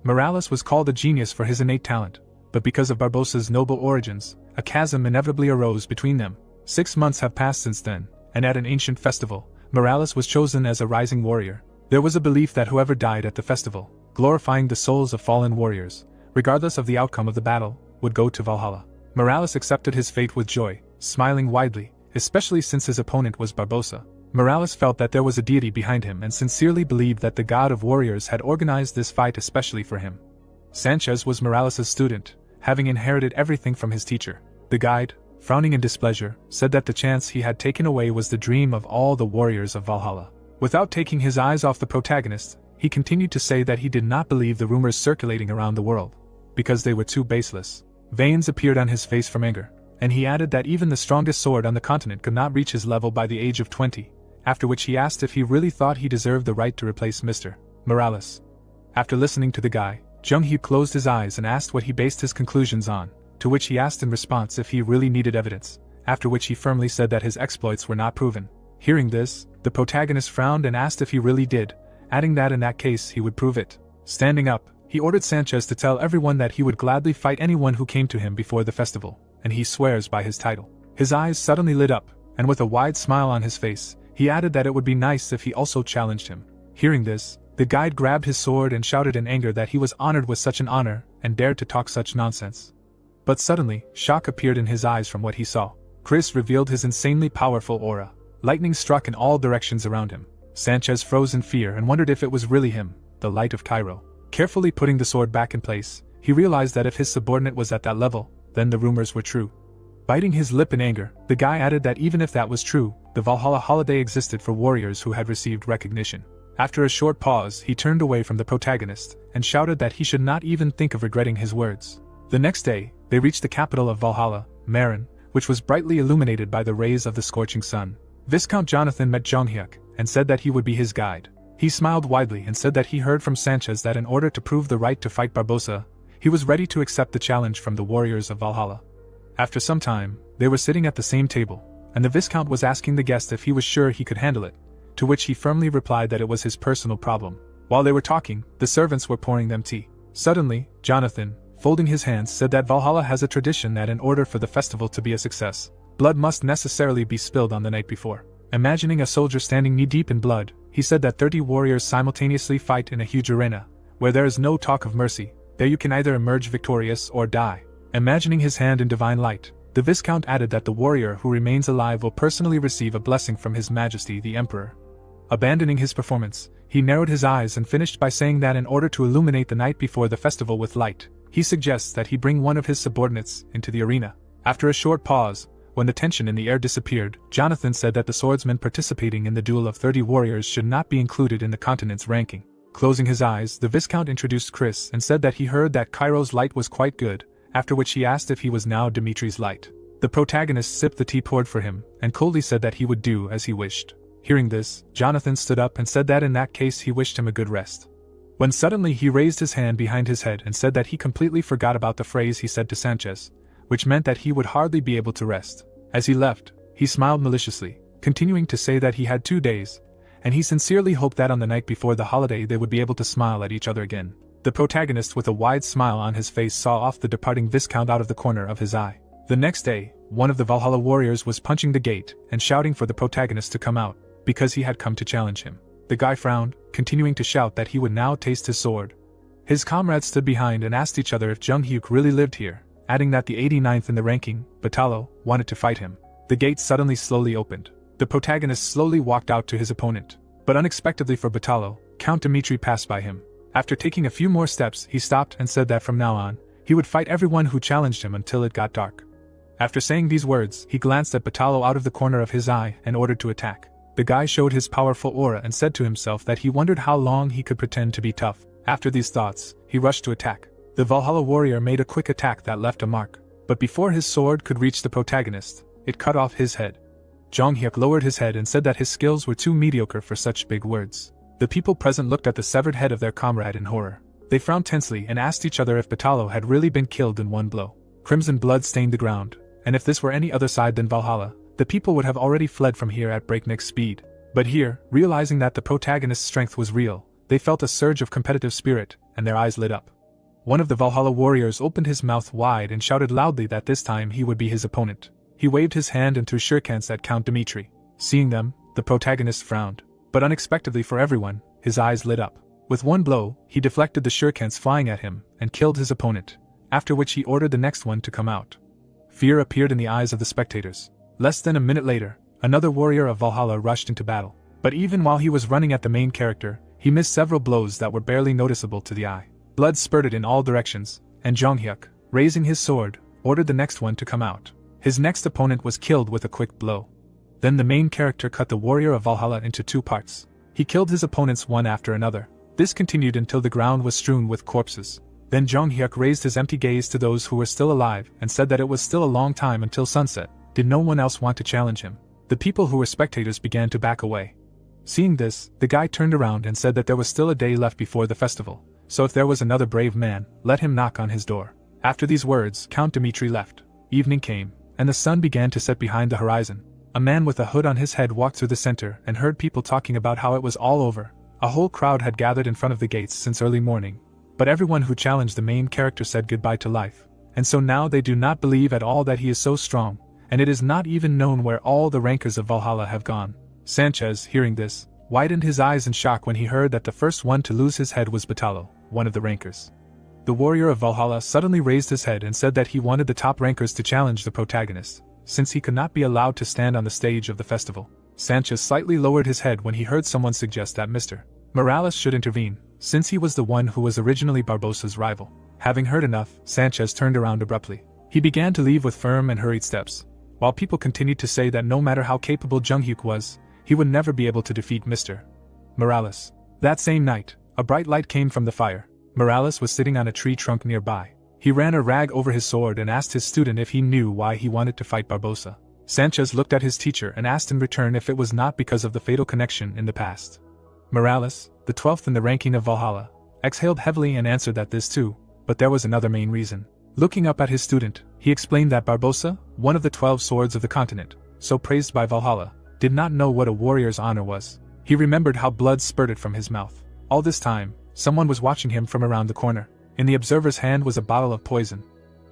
Morales was called a genius for his innate talent, but because of Barbosa's noble origins, a chasm inevitably arose between them. 6 months have passed since then, and at an ancient festival, Morales was chosen as a rising warrior. There was a belief that whoever died at the festival, glorifying the souls of fallen warriors, regardless of the outcome of the battle, would go to Valhalla. Morales accepted his fate with joy, smiling widely, especially since his opponent was Barbosa. Morales felt that there was a deity behind him and sincerely believed that the god of warriors had organized this fight especially for him. Sanchez was Morales' student, having inherited everything from his teacher. The guide, frowning in displeasure, said that the chance he had taken away was the dream of all the warriors of Valhalla. Without taking his eyes off the protagonist, he continued to say that he did not believe the rumors circulating around the world, because they were too baseless. Veins appeared on his face from anger, and he added that even the strongest sword on the continent could not reach his level by the age of 20, after which he asked if he really thought he deserved the right to replace Mr. Morales. After listening to the guy, Jung-Hee closed his eyes and asked what he based his conclusions on, to which he asked in response if he really needed evidence, after which he firmly said that his exploits were not proven. Hearing this, the protagonist frowned and asked if he really did, adding that in that case he would prove it. Standing up, he ordered Sanchez to tell everyone that he would gladly fight anyone who came to him before the festival, and he swears by his title. His eyes suddenly lit up, and with a wide smile on his face, he added that it would be nice if he also challenged him. Hearing this, the guide grabbed his sword and shouted in anger that he was honored with such an honor and dared to talk such nonsense. But suddenly, shock appeared in his eyes from what he saw. Chris revealed his insanely powerful aura. Lightning struck in all directions around him. Sanchez froze in fear and wondered if it was really him, the Light of Cairo. Carefully putting the sword back in place, he realized that if his subordinate was at that level, then the rumors were true. Biting his lip in anger, the guy added that even if that was true, the Valhalla holiday existed for warriors who had received recognition. After a short pause, he turned away from the protagonist and shouted that he should not even think of regretting his words. The next day, they reached the capital of Valhalla, Marin, which was brightly illuminated by the rays of the scorching sun. Viscount Jonathan met Jong-hyuk and said that he would be his guide. He smiled widely and said that he heard from Sanchez that in order to prove the right to fight Barbosa, he was ready to accept the challenge from the warriors of Valhalla. After some time, they were sitting at the same table, and the Viscount was asking the guest if he was sure he could handle it, to which he firmly replied that it was his personal problem. While they were talking, the servants were pouring them tea. Suddenly, Jonathan, folding his hands, said that Valhalla has a tradition that in order for the festival to be a success, blood must necessarily be spilled on the night before. Imagining a soldier standing knee-deep in blood, he said that 30 warriors simultaneously fight in a huge arena, where there is no talk of mercy. There you can either emerge victorious or die. Imagining his hand in divine light, the Viscount added that the warrior who remains alive will personally receive a blessing from His Majesty the Emperor. Abandoning his performance, he narrowed his eyes and finished by saying that in order to illuminate the night before the festival with light, he suggests that he bring one of his subordinates into the arena. After a short pause, when the tension in the air disappeared, Jonathan said that the swordsmen participating in the duel of 30 warriors should not be included in the continent's ranking. Closing his eyes, the Viscount introduced Chris and said that he heard that Cairo's light was quite good, after which he asked if he was now Dimitri's light. The protagonist sipped the tea poured for him, and coldly said that he would do as he wished. Hearing this, Jonathan stood up and said that in that case he wished him a good rest. When suddenly he raised his hand behind his head and said that he completely forgot about the phrase he said to Sanchez, which meant that he would hardly be able to rest. As he left, he smiled maliciously, continuing to say that he had 2 days, and he sincerely hoped that on the night before the holiday they would be able to smile at each other again. The protagonist with a wide smile on his face saw off the departing Viscount out of the corner of his eye. The next day, one of the Valhalla warriors was punching the gate and shouting for the protagonist to come out, because he had come to challenge him. The guy frowned, continuing to shout that he would now taste his sword. His comrades stood behind and asked each other if Jung-hyuk really lived here, adding that the 89th in the ranking, Batalo, wanted to fight him. The gate suddenly slowly opened. The protagonist slowly walked out to his opponent, but unexpectedly for Batalo, Count Dimitri passed by him. After taking a few more steps, he stopped and said that from now on, he would fight everyone who challenged him until it got dark. After saying these words, he glanced at Batalo out of the corner of his eye and ordered to attack. The guy showed his powerful aura and said to himself that he wondered how long he could pretend to be tough. After these thoughts, he rushed to attack. The Valhalla warrior made a quick attack that left a mark, but before his sword could reach the protagonist, it cut off his head. Jonghyuk lowered his head and said that his skills were too mediocre for such big words. The people present looked at the severed head of their comrade in horror. They frowned tensely and asked each other if Batalo had really been killed in one blow. Crimson blood stained the ground, and if this were any other side than Valhalla, the people would have already fled from here at breakneck speed. But here, realizing that the protagonist's strength was real, they felt a surge of competitive spirit, and their eyes lit up. One of the Valhalla warriors opened his mouth wide and shouted loudly that this time he would be his opponent. He waved his hand and threw shurikens at Count Dmitri. Seeing them, the protagonist frowned, but unexpectedly for everyone, his eyes lit up. With one blow, he deflected the shurikens flying at him and killed his opponent, after which he ordered the next one to come out. Fear appeared in the eyes of the spectators. Less than a minute later, another warrior of Valhalla rushed into battle. But even while he was running at the main character, he missed several blows that were barely noticeable to the eye. Blood spurted in all directions, and Jonghyuk, raising his sword, ordered the next one to come out. His next opponent was killed with a quick blow. Then the main character cut the warrior of Valhalla into two parts. He killed his opponents one after another. This continued until the ground was strewn with corpses. Then Jonghyuk raised his empty gaze to those who were still alive and said that it was still a long time until sunset. Did no one else want to challenge him? The people who were spectators began to back away. Seeing this, the guy turned around and said that there was still a day left before the festival, so if there was another brave man, let him knock on his door. After these words, Count Dmitri left. Evening came, and the sun began to set behind the horizon. A man with a hood on his head walked through the center and heard people talking about how it was all over. A whole crowd had gathered in front of the gates since early morning, but everyone who challenged the main character said goodbye to life, and so now they do not believe at all that he is so strong, and it is not even known where all the rankers of Valhalla have gone. Sanchez, hearing this, widened his eyes in shock when he heard that the first one to lose his head was Batalo, one of the rankers. The warrior of Valhalla suddenly raised his head and said that he wanted the top rankers to challenge the protagonist, since he could not be allowed to stand on the stage of the festival. Sanchez slightly lowered his head when he heard someone suggest that Mr. Morales should intervene, since he was the one who was originally Barbosa's rival. Having heard enough, Sanchez turned around abruptly. He began to leave with firm and hurried steps, while people continued to say that no matter how capable Jonghyuk was, he would never be able to defeat Mr. Morales. That same night, a bright light came from the fire. Morales was sitting on a tree trunk nearby. He ran a rag over his sword and asked his student if he knew why he wanted to fight Barbosa. Sanchez looked at his teacher and asked in return if it was not because of the fatal connection in the past. Morales, the 12th in the ranking of Valhalla, exhaled heavily and answered that this too, but there was another main reason. Looking up at his student, he explained that Barbosa, one of the 12 swords of the continent, so praised by Valhalla, did not know what a warrior's honor was. He remembered how blood spurted from his mouth. All this time, someone was watching him from around the corner. In the observer's hand was a bottle of poison.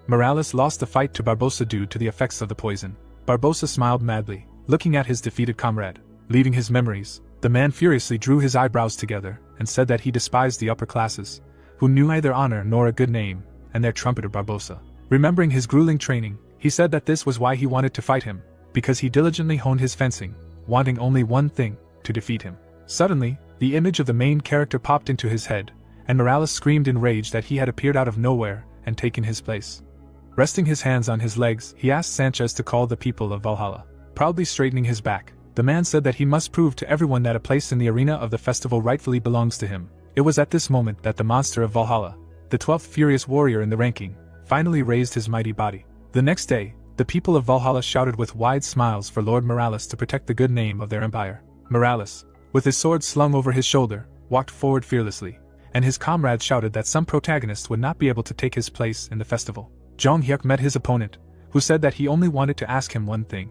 Morales lost the fight to Barbosa due to the effects of the poison. Barbosa smiled madly, looking at his defeated comrade. Leaving his memories, the man furiously drew his eyebrows together and said that he despised the upper classes, who knew neither honor nor a good name, and their trumpeter Barbosa. Remembering his grueling training, he said that this was why he wanted to fight him, because he diligently honed his fencing, wanting only one thing, to defeat him. Suddenly, the image of the main character popped into his head, and Morales screamed in rage that he had appeared out of nowhere and taken his place. Resting his hands on his legs, he asked Sanchez to call the people of Valhalla. Proudly straightening his back, the man said that he must prove to everyone that a place in the arena of the festival rightfully belongs to him. It was at this moment that the monster of Valhalla, the 12th furious warrior in the ranking, finally raised his mighty body. The next day, the people of Valhalla shouted with wide smiles for Lord Morales to protect the good name of their empire. Morales, with his sword slung over his shoulder, walked forward fearlessly, and his comrades shouted that some protagonist would not be able to take his place in the festival. Jonghyuk met his opponent, who said that he only wanted to ask him one thing.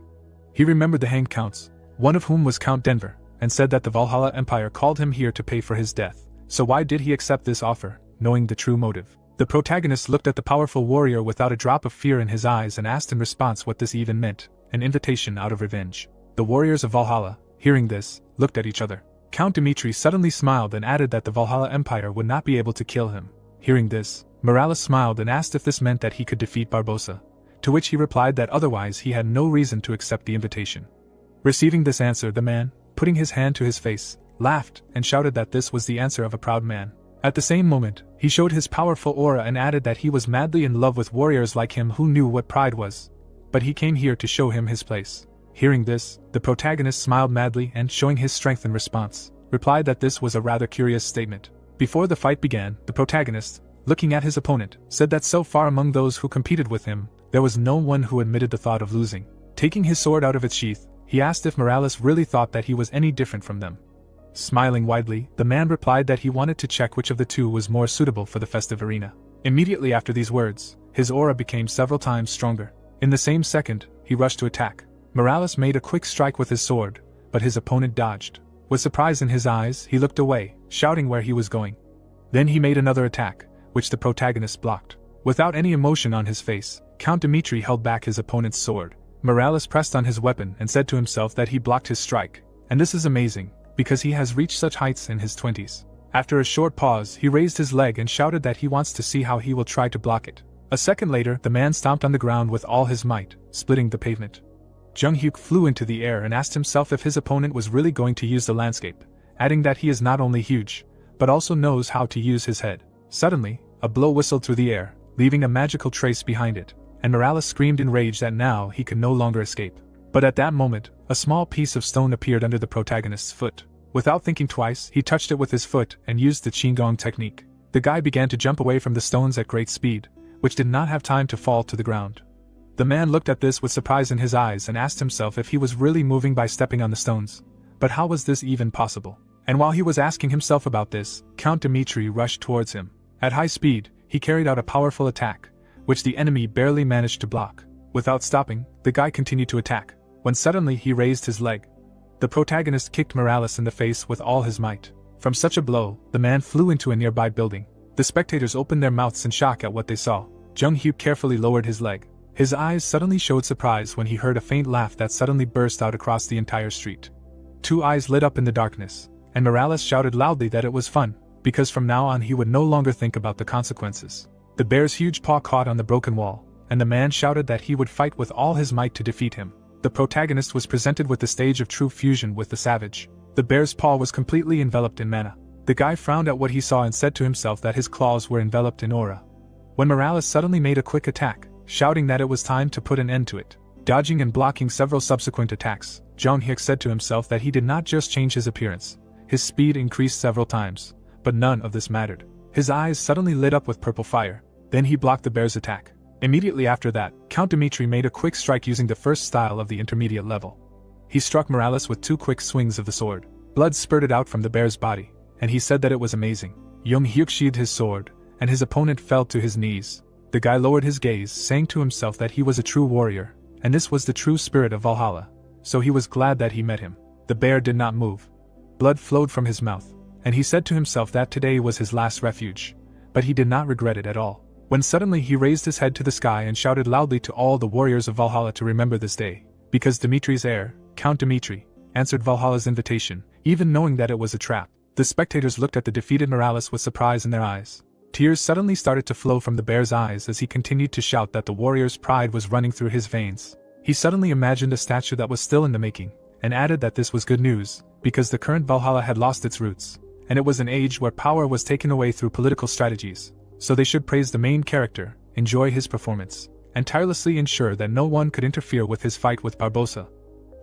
He remembered the hanged counts, one of whom was Count Denver, and said that the Valhalla Empire called him here to pay for his death. So why did he accept this offer, knowing the true motive? The protagonist looked at the powerful warrior without a drop of fear in his eyes and asked in response what this even meant, an invitation out of revenge. The warriors of Valhalla, hearing this, looked at each other. Count Dmitri suddenly smiled and added that the Valhalla Empire would not be able to kill him. Hearing this, Morales smiled and asked if this meant that he could defeat Barbosa, to which he replied that otherwise he had no reason to accept the invitation. Receiving this answer, the man, putting his hand to his face, laughed and shouted that this was the answer of a proud man. At the same moment, he showed his powerful aura and added that he was madly in love with warriors like him who knew what pride was. But he came here to show him his place. Hearing this, the protagonist smiled madly and, showing his strength in response, replied that this was a rather curious statement. Before the fight began, the protagonist, looking at his opponent, said that so far among those who competed with him, there was no one who admitted the thought of losing. Taking his sword out of its sheath, he asked if Morales really thought that he was any different from them. Smiling widely, the man replied that he wanted to check which of the two was more suitable for the festive arena. Immediately after these words, his aura became several times stronger. In the same second, he rushed to attack. Morales made a quick strike with his sword, but his opponent dodged. With surprise in his eyes, he looked away, shouting where he was going. Then he made another attack, which the protagonist blocked. Without any emotion on his face, Count Dmitri held back his opponent's sword. Morales pressed on his weapon and said to himself that he blocked his strike, and this is amazing, because he has reached such heights in his 20s. After a short pause, he raised his leg and shouted that he wants to see how he will try to block it. A second later, the man stomped on the ground with all his might, splitting the pavement. Jung Hyuk flew into the air and asked himself if his opponent was really going to use the landscape, adding that he is not only huge, but also knows how to use his head. Suddenly, a blow whistled through the air, leaving a magical trace behind it, and Morales screamed in rage that now he could no longer escape. But at that moment, a small piece of stone appeared under the protagonist's foot. Without thinking twice, he touched it with his foot and used the Qigong technique. The guy began to jump away from the stones at great speed, which did not have time to fall to the ground. The man looked at this with surprise in his eyes and asked himself if he was really moving by stepping on the stones. But how was this even possible? And while he was asking himself about this, Count Dmitri rushed towards him. At high speed, he carried out a powerful attack, which the enemy barely managed to block. Without stopping, the guy continued to attack, when suddenly he raised his leg. The protagonist kicked Morales in the face with all his might. From such a blow, the man flew into a nearby building. The spectators opened their mouths in shock at what they saw. Jung Hyuk carefully lowered his leg. His eyes suddenly showed surprise when he heard a faint laugh that suddenly burst out across the entire street. Two eyes lit up in the darkness, and Morales shouted loudly that it was fun, because from now on he would no longer think about the consequences. The bear's huge paw caught on the broken wall, and the man shouted that he would fight with all his might to defeat him. The protagonist was presented with the stage of true fusion with the savage. The bear's paw was completely enveloped in mana. The guy frowned at what he saw and said to himself that his claws were enveloped in aura. When Morales suddenly made a quick attack, shouting that it was time to put an end to it. Dodging and blocking several subsequent attacks, Jung Hyuk said to himself that he did not just change his appearance. His speed increased several times, but none of this mattered. His eyes suddenly lit up with purple fire. Then he blocked the bear's attack. Immediately after that, Count Dmitri made a quick strike using the first style of the intermediate level. He struck Morales with two quick swings of the sword. Blood spurted out from the bear's body, and he said that it was amazing. Jung Hyuk sheathed his sword, and his opponent fell to his knees. The guy lowered his gaze, saying to himself that he was a true warrior, and this was the true spirit of Valhalla, so he was glad that he met him. The bear did not move. Blood flowed from his mouth, and he said to himself that today was his last refuge, but he did not regret it at all. When suddenly he raised his head to the sky and shouted loudly to all the warriors of Valhalla to remember this day, because Dmitri's heir, Count Dmitri, answered Valhalla's invitation, even knowing that it was a trap. The spectators looked at the defeated Morales with surprise in their eyes. Tears suddenly started to flow from the bear's eyes as he continued to shout that the warrior's pride was running through his veins. He suddenly imagined a statue that was still in the making, and added that this was good news, because the current Valhalla had lost its roots, and it was an age where power was taken away through political strategies, so they should praise the main character, enjoy his performance, and tirelessly ensure that no one could interfere with his fight with Barbossa.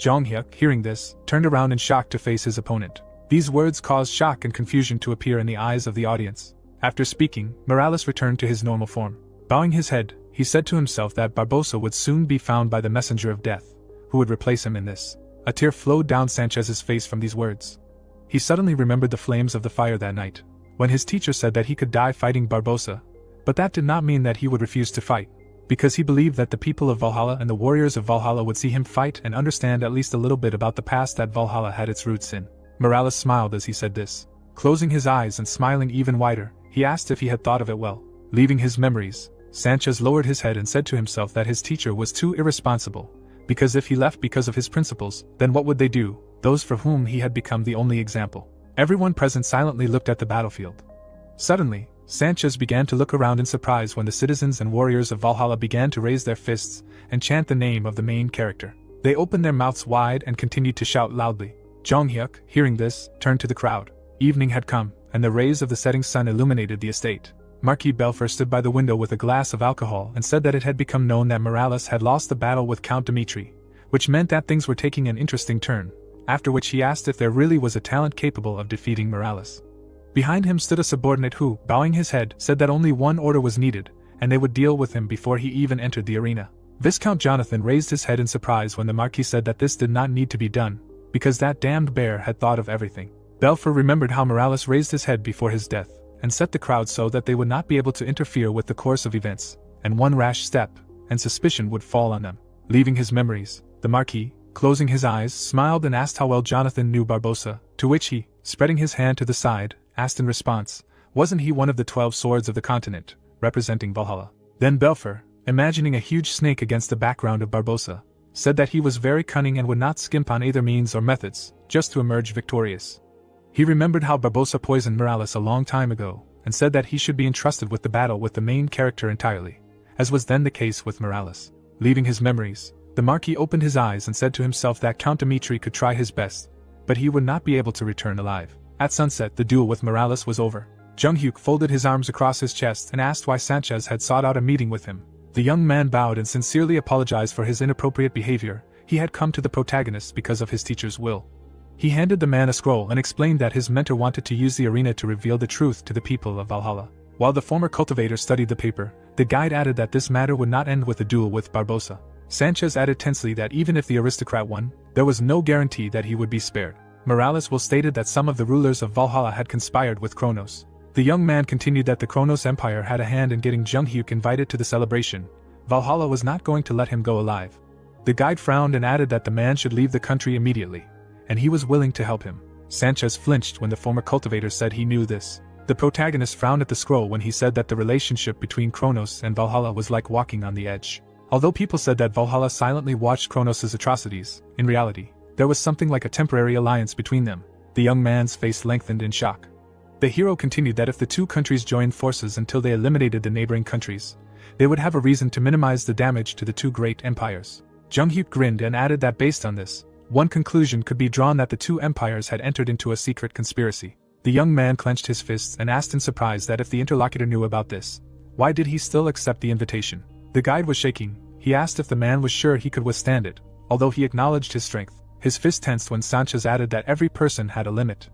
Jung Hyuk, hearing this, turned around in shock to face his opponent. These words caused shock and confusion to appear in the eyes of the audience. After speaking, Morales returned to his normal form. Bowing his head, he said to himself that Barbossa would soon be found by the messenger of death, who would replace him in this. A tear flowed down Sanchez's face from these words. He suddenly remembered the flames of the fire that night, when his teacher said that he could die fighting Barbossa, but that did not mean that he would refuse to fight, because he believed that the people of Valhalla and the warriors of Valhalla would see him fight and understand at least a little bit about the past that Valhalla had its roots in. Morales smiled as he said this. Closing his eyes and smiling even wider, he asked if he had thought of it well. Leaving his memories, Sanchez lowered his head and said to himself that his teacher was too irresponsible, because if he left because of his principles, then what would they do, those for whom he had become the only example? Everyone present silently looked at the battlefield. Suddenly, Sanchez began to look around in surprise when the citizens and warriors of Valhalla began to raise their fists and chant the name of the main character. They opened their mouths wide and continued to shout loudly. Jung Hyuk, hearing this, turned to the crowd. Evening had come, and the rays of the setting sun illuminated the estate. Marquis Belfer stood by the window with a glass of alcohol and said that it had become known that Morales had lost the battle with Count Dmitri, which meant that things were taking an interesting turn, after which he asked if there really was a talent capable of defeating Morales. Behind him stood a subordinate who, bowing his head, said that only one order was needed, and they would deal with him before he even entered the arena. Viscount Jonathan raised his head in surprise when the Marquis said that this did not need to be done, because that damned bear had thought of everything. Belfer remembered how Morales raised his head before his death, and set the crowd so that they would not be able to interfere with the course of events, and one rash step, and suspicion would fall on them. Leaving his memories, the Marquis, closing his eyes, smiled and asked how well Jonathan knew Barbossa, to which he, spreading his hand to the side, asked in response, wasn't he one of the 12 swords of the continent, representing Valhalla? Then Belfer, imagining a huge snake against the background of Barbossa, said that he was very cunning and would not skimp on either means or methods, just to emerge victorious. He remembered how Barbossa poisoned Morales a long time ago, and said that he should be entrusted with the battle with the main character entirely, as was then the case with Morales. Leaving his memories, the Marquis opened his eyes and said to himself that Count Dimitri could try his best, but he would not be able to return alive. At sunset, the duel with Morales was over. Jung Hyuk folded his arms across his chest and asked why Sanchez had sought out a meeting with him. The young man bowed and sincerely apologized for his inappropriate behavior. He had come to the protagonist because of his teacher's will. He handed the man a scroll and explained that his mentor wanted to use the arena to reveal the truth to the people of Valhalla. While the former cultivator studied the paper, the guide added that this matter would not end with a duel with Barbossa. Sanchez added tensely that even if the aristocrat won, there was no guarantee that he would be spared. Morales will stated that some of the rulers of Valhalla had conspired with Kronos. The young man continued that the Kronos Empire had a hand in getting Jung Hyuk invited to the celebration. Valhalla was not going to let him go alive. The guide frowned and added that the man should leave the country immediately, and he was willing to help him. Sanchez flinched when the former cultivator said he knew this. The protagonist frowned at the scroll when he said that the relationship between Kronos and Valhalla was like walking on the edge. Although people said that Valhalla silently watched Kronos' atrocities, in reality, there was something like a temporary alliance between them. The young man's face lengthened in shock. The hero continued that if the two countries joined forces until they eliminated the neighboring countries, they would have a reason to minimize the damage to the two great empires. Jung Hyuk grinned and added that based on this, one conclusion could be drawn that the two empires had entered into a secret conspiracy. The young man clenched his fists and asked in surprise that if the interlocutor knew about this, why did he still accept the invitation? The guide was shaking. He asked if the man was sure he could withstand it, although he acknowledged his strength. His fist tensed when Sanchez added that every person had a limit.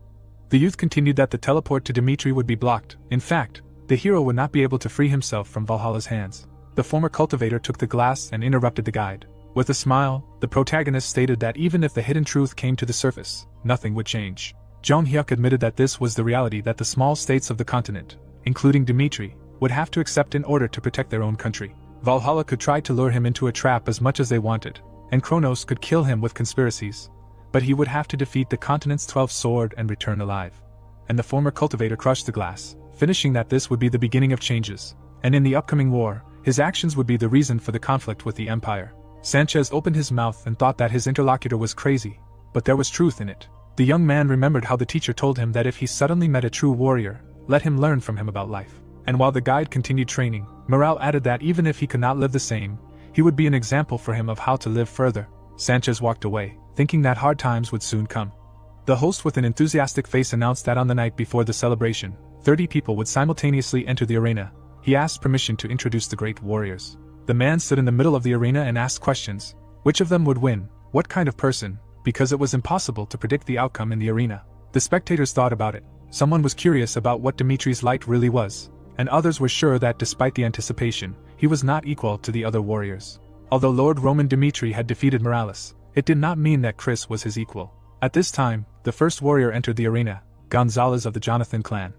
The youth continued that the teleport to Dimitri would be blocked. In fact, the hero would not be able to free himself from Valhalla's hands. The former cultivator took the glass and interrupted the guide. With a smile, the protagonist stated that even if the hidden truth came to the surface, nothing would change. Jung Hyuk admitted that this was the reality that the small states of the continent, including Dimitri, would have to accept in order to protect their own country. Valhalla could try to lure him into a trap as much as they wanted, and Kronos could kill him with conspiracies, but he would have to defeat the continent's 12th sword and return alive. And the former cultivator crushed the glass, finishing that this would be the beginning of changes, and in the upcoming war, his actions would be the reason for the conflict with the empire. Sanchez opened his mouth and thought that his interlocutor was crazy, but there was truth in it. The young man remembered how the teacher told him that if he suddenly met a true warrior, let him learn from him about life. And while the guide continued training, Morale added that even if he could not live the same, he would be an example for him of how to live further. Sanchez walked away, thinking that hard times would soon come. The host with an enthusiastic face announced that on the night before the celebration, 30 people would simultaneously enter the arena. He asked permission to introduce the great warriors. The man stood in the middle of the arena and asked questions. Which of them would win? What kind of person? Because it was impossible to predict the outcome in the arena. The spectators thought about it. Someone was curious about what Dimitri's light really was, and others were sure that despite the anticipation, he was not equal to the other warriors. Although Lord Roman Dimitri had defeated Morales, it did not mean that Chris was his equal. At this time, the first warrior entered the arena, Gonzalez of the Jonathan clan.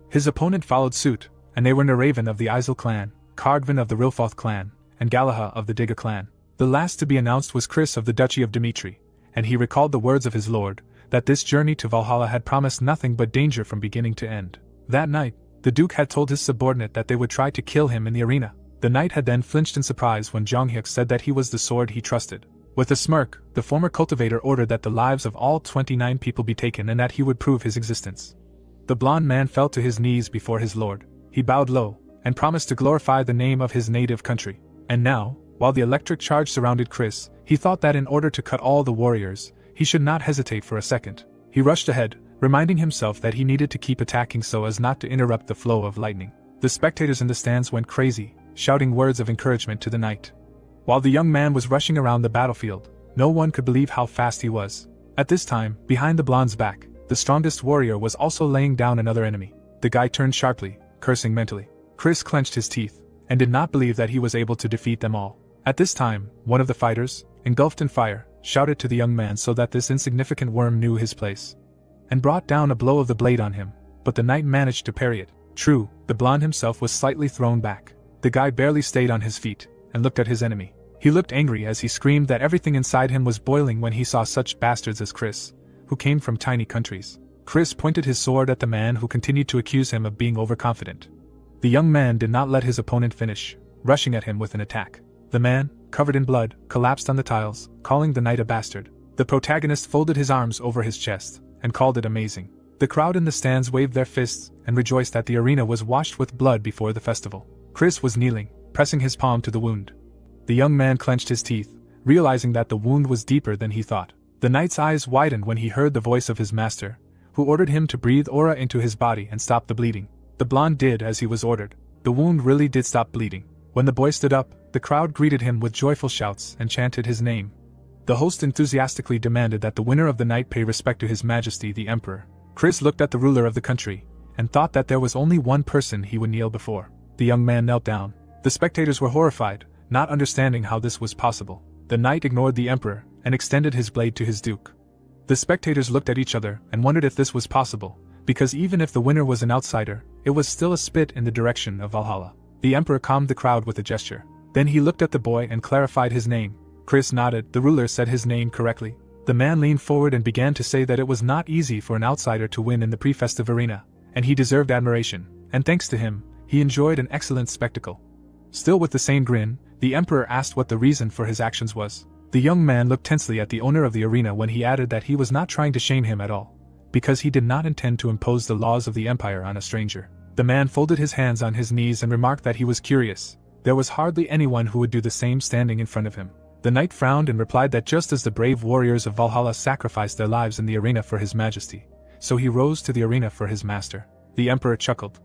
His opponent followed suit, and they were Naraven of the Isel clan, Cardvin of the Rilfoth clan, and Galaha of the Digga clan. The last to be announced was Chris of the Duchy of Dimitri, and he recalled the words of his lord, that this journey to Valhalla had promised nothing but danger from beginning to end. That night, the Duke had told his subordinate that they would try to kill him in the arena. The knight had then flinched in surprise when Jung Hyuk said that he was the sword he trusted. With a smirk, the former cultivator ordered that the lives of all 29 people be taken and that he would prove his existence. The blond man fell to his knees before his lord. He bowed low, and promised to glorify the name of his native country. And now, while the electric charge surrounded Chris, he thought that in order to cut all the warriors, he should not hesitate for a second. He rushed ahead, reminding himself that he needed to keep attacking so as not to interrupt the flow of lightning. The spectators in the stands went crazy, shouting words of encouragement to the knight. While the young man was rushing around the battlefield, no one could believe how fast he was. At this time, behind the blonde's back, The strongest warrior was also laying down another enemy. The guy turned sharply, cursing mentally. Chris clenched his teeth, and did not believe that he was able to defeat them all. At this time, one of the fighters, engulfed in fire, shouted to the young man so that this insignificant worm knew his place, and brought down a blow of the blade on him, but the knight managed to parry it. True, the blonde himself was slightly thrown back. The guy barely stayed on his feet, and looked at his enemy. He looked angry as he screamed that everything inside him was boiling when he saw such bastards as Chris, who came from tiny countries. Chris pointed his sword at the man who continued to accuse him of being overconfident. The young man did not let his opponent finish, rushing at him with an attack. The man, covered in blood, collapsed on the tiles, calling the knight a bastard. The protagonist folded his arms over his chest, and called it amazing. The crowd in the stands waved their fists, and rejoiced that the arena was washed with blood before the festival. Chris was kneeling, pressing his palm to the wound. The young man clenched his teeth, realizing that the wound was deeper than he thought. The knight's eyes widened when he heard the voice of his master, who ordered him to breathe aura into his body and stop the bleeding. The blonde did as he was ordered. The wound really did stop bleeding. When the boy stood up, the crowd greeted him with joyful shouts and chanted his name. The host enthusiastically demanded that the winner of the night pay respect to His Majesty the Emperor. Chris looked at the ruler of the country, and thought that there was only one person he would kneel before. The young man knelt down. The spectators were horrified, not understanding how this was possible. The knight ignored the emperor, and extended his blade to his duke. The spectators looked at each other and wondered if this was possible, because even if the winner was an outsider, it was still a spit in the direction of Valhalla. The emperor calmed the crowd with a gesture. Then he looked at the boy and clarified his name. Chris nodded. The ruler said his name correctly. The man leaned forward and began to say that it was not easy for an outsider to win in the pre-festive arena, and he deserved admiration, and thanks to him, he enjoyed an excellent spectacle. Still with the same grin, the emperor asked what the reason for his actions was. The young man looked tensely at the owner of the arena when he added that he was not trying to shame him at all, because he did not intend to impose the laws of the empire on a stranger. The man folded his hands on his knees and remarked that he was curious. There was hardly anyone who would do the same standing in front of him. The knight frowned and replied that just as the brave warriors of Valhalla sacrificed their lives in the arena for His Majesty, so he rose to the arena for his master. The emperor chuckled.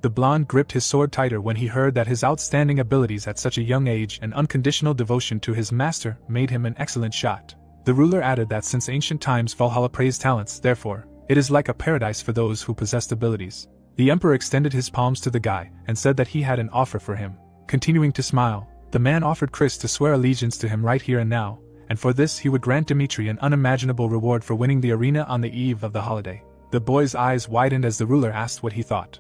The blonde gripped his sword tighter when he heard that his outstanding abilities at such a young age and unconditional devotion to his master made him an excellent shot. The ruler added that since ancient times Valhalla praised talents, therefore, it is like a paradise for those who possessed abilities. The emperor extended his palms to the guy and said that he had an offer for him. Continuing to smile, the man offered Chris to swear allegiance to him right here and now, and for this he would grant Dmitri an unimaginable reward for winning the arena on the eve of the holiday. The boy's eyes widened as the ruler asked what he thought.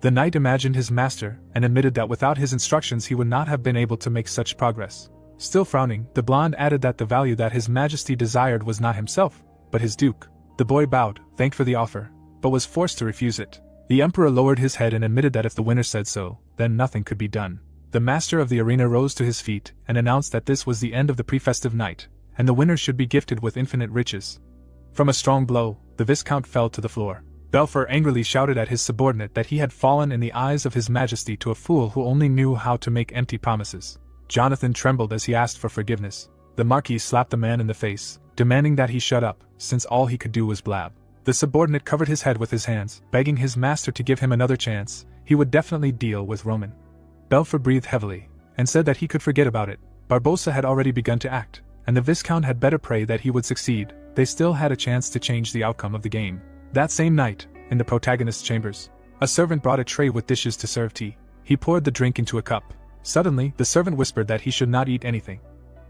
The knight imagined his master and admitted that without his instructions he would not have been able to make such progress. Still frowning, the blonde added that the value that His Majesty desired was not himself, but his duke. The boy bowed, thanked for the offer, but was forced to refuse it. The emperor lowered his head and admitted that if the winner said so, then nothing could be done. The master of the arena rose to his feet and announced that this was the end of the pre-festive night, and the winner should be gifted with infinite riches. From a strong blow, the Viscount fell to the floor. Belfer angrily shouted at his subordinate that he had fallen in the eyes of His Majesty to a fool who only knew how to make empty promises. Jonathan trembled as he asked for forgiveness. The Marquis slapped the man in the face, demanding that he shut up, since all he could do was blab. The subordinate covered his head with his hands, begging his master to give him another chance. He would definitely deal with Roman. Belfer breathed heavily, and said that he could forget about it. Barbossa had already begun to act, and the Viscount had better pray that he would succeed. They still had a chance to change the outcome of the game. That same night, in the protagonist's chambers, a servant brought a tray with dishes to serve tea. He poured the drink into a cup. Suddenly, the servant whispered that he should not eat anything.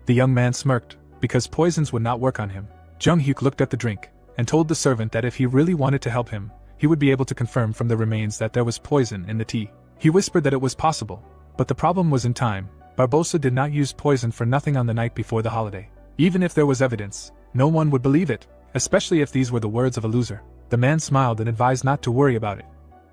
The young man smirked, because poisons would not work on him. Jung Hyuk looked at the drink, and told the servant that if he really wanted to help him, he would be able to confirm from the remains that there was poison in the tea. He whispered that it was possible, but the problem was in time. Barbossa did not use poison for nothing on the night before the holiday. Even if there was evidence, no one would believe it, especially if these were the words of a loser. The man smiled and advised not to worry about it.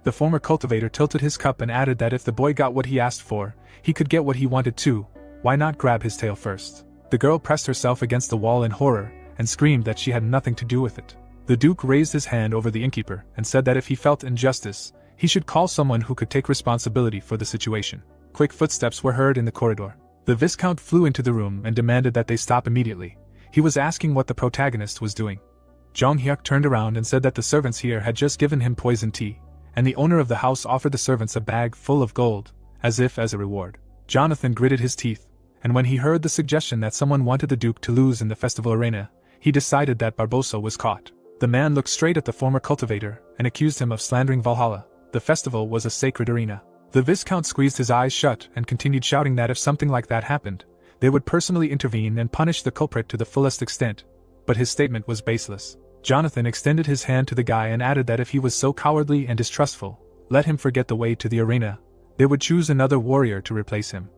The former cultivator tilted his cup and added that if the boy got what he asked for, he could get what he wanted too. Why not grab his tail first? The girl pressed herself against the wall in horror, and screamed that she had nothing to do with it. The Duke raised his hand over the innkeeper, and said that if he felt injustice, he should call someone who could take responsibility for the situation. Quick footsteps were heard in the corridor. The Viscount flew into the room and demanded that they stop immediately. He was asking what the protagonist was doing. Jong Hyuk turned around and said that the servants here had just given him poison tea, and the owner of the house offered the servants a bag full of gold, as if as a reward. Jonathan gritted his teeth, and when he heard the suggestion that someone wanted the Duke to lose in the festival arena, he decided that Barbossa was caught. The man looked straight at the former cultivator and accused him of slandering Valhalla. The festival was a sacred arena. The Viscount squeezed his eyes shut and continued shouting that if something like that happened, they would personally intervene and punish the culprit to the fullest extent. But his statement was baseless. Jonathan extended his hand to the guy and added that if he was so cowardly and distrustful, let him forget the way to the arena. They would choose another warrior to replace him.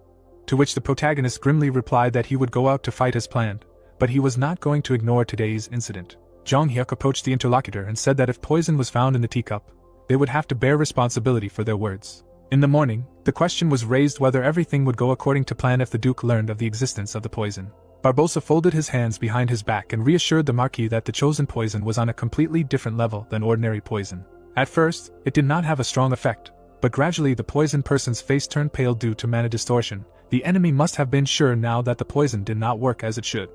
To which the protagonist grimly replied that he would go out to fight as planned, but he was not going to ignore today's incident. Jong Hyuk approached the interlocutor and said that if poison was found in the teacup, they would have to bear responsibility for their words. In the morning, the question was raised whether everything would go according to plan if the Duke learned of the existence of the poison. Barbossa folded his hands behind his back and reassured the Marquis that the chosen poison was on a completely different level than ordinary poison. At first, it did not have a strong effect, but gradually the poisoned person's face turned pale due to mana distortion. The enemy must have been sure now that the poison did not work as it should.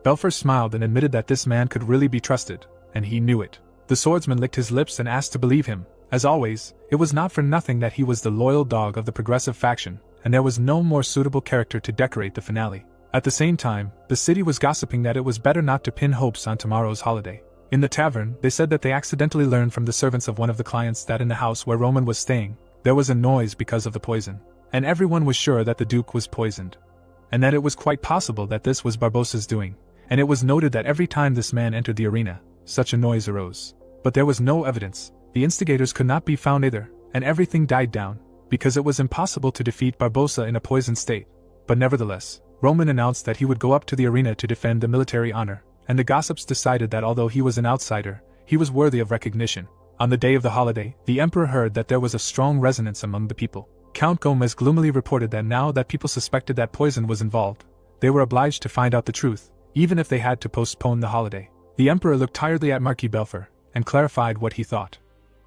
Belfer smiled and admitted that this man could really be trusted, and he knew it. The swordsman licked his lips and asked to believe him. As always, it was not for nothing that he was the loyal dog of the progressive faction, and there was no more suitable character to decorate the finale. At the same time, the city was gossiping that it was better not to pin hopes on tomorrow's holiday. In the tavern, they said that they accidentally learned from the servants of one of the clients that in the house where Roman was staying, there was a noise because of the poison, and everyone was sure that the Duke was poisoned, and that it was quite possible that this was Barbossa's doing, and it was noted that every time this man entered the arena, such a noise arose. But there was no evidence. The instigators could not be found either, and everything died down, because it was impossible to defeat Barbossa in a poisoned state. But nevertheless, Roman announced that he would go up to the arena to defend the military honor, and the gossips decided that although he was an outsider, he was worthy of recognition. On the day of the holiday, the emperor heard that there was a strong resonance among the people. Count Gomez gloomily reported that now that people suspected that poison was involved, they were obliged to find out the truth, even if they had to postpone the holiday. The emperor looked tiredly at Marquis Belfer, and clarified what he thought.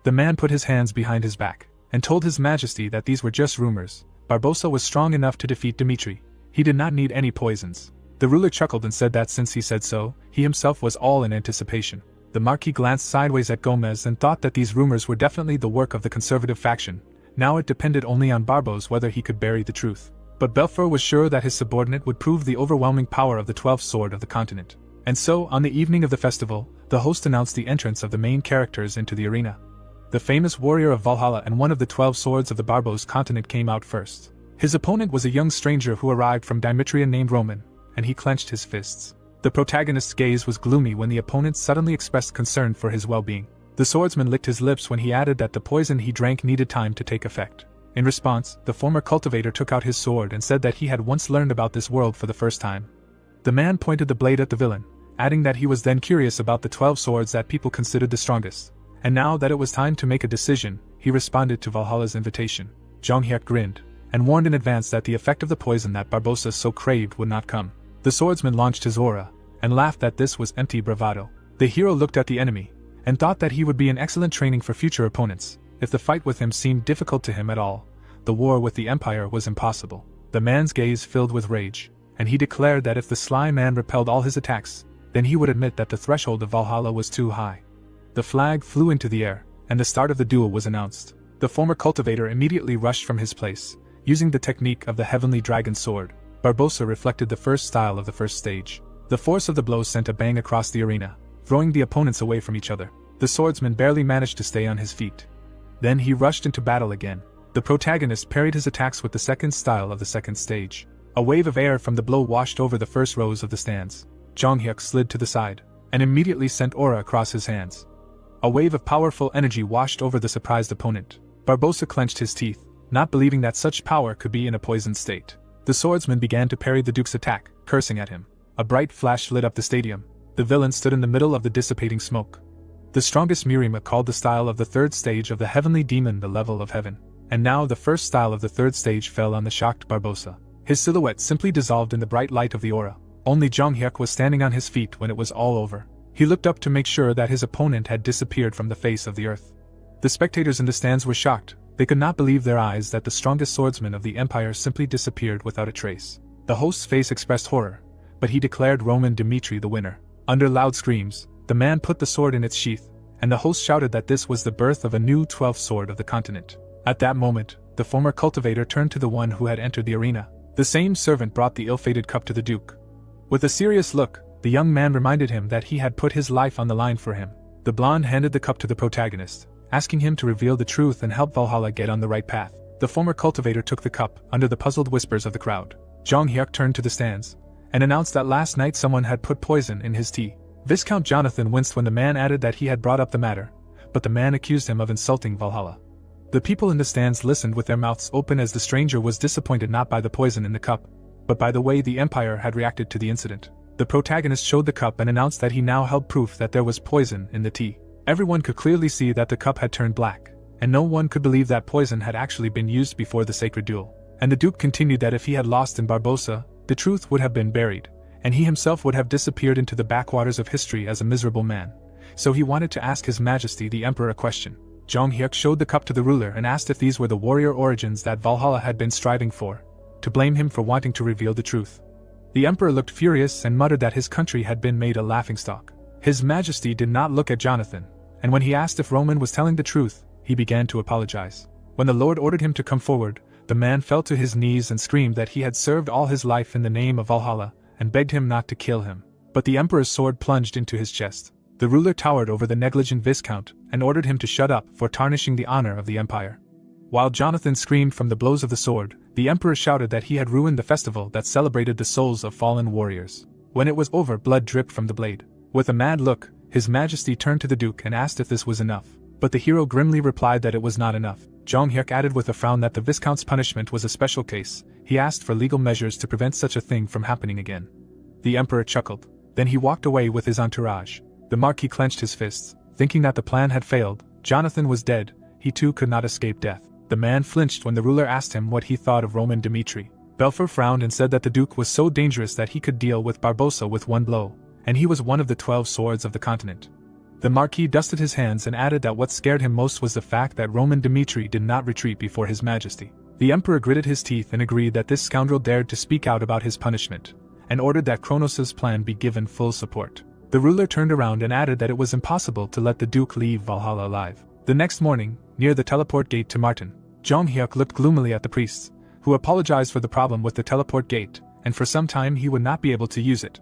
The man put his hands behind his back, and told his majesty that these were just rumors. Barbossa was strong enough to defeat Dmitri. He did not need any poisons. The ruler chuckled and said that since he said so, he himself was all in anticipation. The Marquis glanced sideways at Gomez and thought that these rumors were definitely the work of the conservative faction. Now it depended only on Barbos whether he could bury the truth. But Belfer was sure that his subordinate would prove the overwhelming power of the 12th sword of the continent. And so, on the evening of the festival, the host announced the entrance of the main characters into the arena. The famous warrior of Valhalla and one of the 12 swords of the Barbos continent came out first. His opponent was a young stranger who arrived from Dimitria named Roman, and he clenched his fists. The protagonist's gaze was gloomy when the opponent suddenly expressed concern for his well-being. The swordsman licked his lips when he added that the poison he drank needed time to take effect. In response, the former cultivator took out his sword and said that he had once learned about this world for the first time. The man pointed the blade at the villain, adding that he was then curious about the 12 swords that people considered the strongest. And now that it was time to make a decision, he responded to Valhalla's invitation. Jong Hyuk grinned, and warned in advance that the effect of the poison that Barbossa so craved would not come. The swordsman launched his aura, and laughed that this was empty bravado. The hero looked at the enemy, and thought that he would be an excellent training for future opponents. If the fight with him seemed difficult to him at all, the war with the Empire was impossible. The man's gaze filled with rage, and he declared that if the sly man repelled all his attacks, then he would admit that the threshold of Valhalla was too high. The flag flew into the air, and the start of the duel was announced. The former cultivator immediately rushed from his place, using the technique of the heavenly dragon sword. Barbossa reflected the first style of the first stage. The force of the blow sent a bang across the arena, throwing the opponents away from each other. The swordsman barely managed to stay on his feet. Then he rushed into battle again. The protagonist parried his attacks with the second style of the second stage. A wave of air from the blow washed over the first rows of the stands. Jong Hyuk slid to the side, and immediately sent aura across his hands. A wave of powerful energy washed over the surprised opponent. Barbossa clenched his teeth, not believing that such power could be in a poisoned state. The swordsman began to parry the Duke's attack, cursing at him. A bright flash lit up the stadium. The villain stood in the middle of the dissipating smoke. The strongest Mirima called the style of the third stage of the heavenly demon the level of heaven. And now the first style of the third stage fell on the shocked Barbossa. His silhouette simply dissolved in the bright light of the aura. Only Jong Hyuk was standing on his feet when it was all over. He looked up to make sure that his opponent had disappeared from the face of the earth. The spectators in the stands were shocked. They could not believe their eyes that the strongest swordsman of the Empire simply disappeared without a trace. The host's face expressed horror, but he declared Roman Dmitri the winner. Under loud screams, the man put the sword in its sheath, and the host shouted that this was the birth of a new 12th sword of the continent. At that moment, the former cultivator turned to the one who had entered the arena. The same servant brought the ill-fated cup to the Duke. With a serious look, the young man reminded him that he had put his life on the line for him. The blonde handed the cup to the protagonist, asking him to reveal the truth and help Valhalla get on the right path. The former cultivator took the cup, under the puzzled whispers of the crowd. Jong Hyuk turned to the stands, and announced that last night someone had put poison in his tea. Viscount Jonathan winced when the man added that he had brought up the matter, but the man accused him of insulting Valhalla. The people in the stands listened with their mouths open as the stranger was disappointed not by the poison in the cup, but by the way the Empire had reacted to the incident. The protagonist showed the cup and announced that he now held proof that there was poison in the tea. Everyone could clearly see that the cup had turned black, and no one could believe that poison had actually been used before the sacred duel. And the Duke continued that if he had lost in Barbossa, the truth would have been buried, and he himself would have disappeared into the backwaters of history as a miserable man. So he wanted to ask His Majesty the Emperor a question. Jong Hyuk showed the cup to the ruler and asked if these were the warrior origins that Valhalla had been striving for, to blame him for wanting to reveal the truth. The Emperor looked furious and muttered that his country had been made a laughingstock. His Majesty did not look at Jonathan, and when he asked if Roman was telling the truth, he began to apologize. When the Lord ordered him to come forward, the man fell to his knees and screamed that he had served all his life in the name of Valhalla, and begged him not to kill him. But the Emperor's sword plunged into his chest. The ruler towered over the negligent Viscount, and ordered him to shut up for tarnishing the honor of the Empire. While Jonathan screamed from the blows of the sword, the Emperor shouted that he had ruined the festival that celebrated the souls of fallen warriors. When it was over, blood dripped from the blade. With a mad look, His Majesty turned to the Duke and asked if this was enough. But the hero grimly replied that it was not enough. Jong Hyuk added with a frown that the Viscount's punishment was a special case. He asked for legal measures to prevent such a thing from happening again. The Emperor chuckled. Then he walked away with his entourage. The Marquis clenched his fists, thinking that the plan had failed. Jonathan was dead. He too could not escape death. The man flinched when the ruler asked him what he thought of Roman Dmitri. Belfer frowned and said that the Duke was so dangerous that he could deal with Barbossa with one blow, and he was one of the 12 swords of the continent. The Marquis dusted his hands and added that what scared him most was the fact that Roman Dmitri did not retreat before His Majesty. The Emperor gritted his teeth and agreed that this scoundrel dared to speak out about his punishment, and ordered that Kronos' plan be given full support. The ruler turned around and added that it was impossible to let the Duke leave Valhalla alive. The next morning, near the teleport gate to Martin, Jong Hyuk looked gloomily at the priests, who apologized for the problem with the teleport gate, and for some time he would not be able to use it.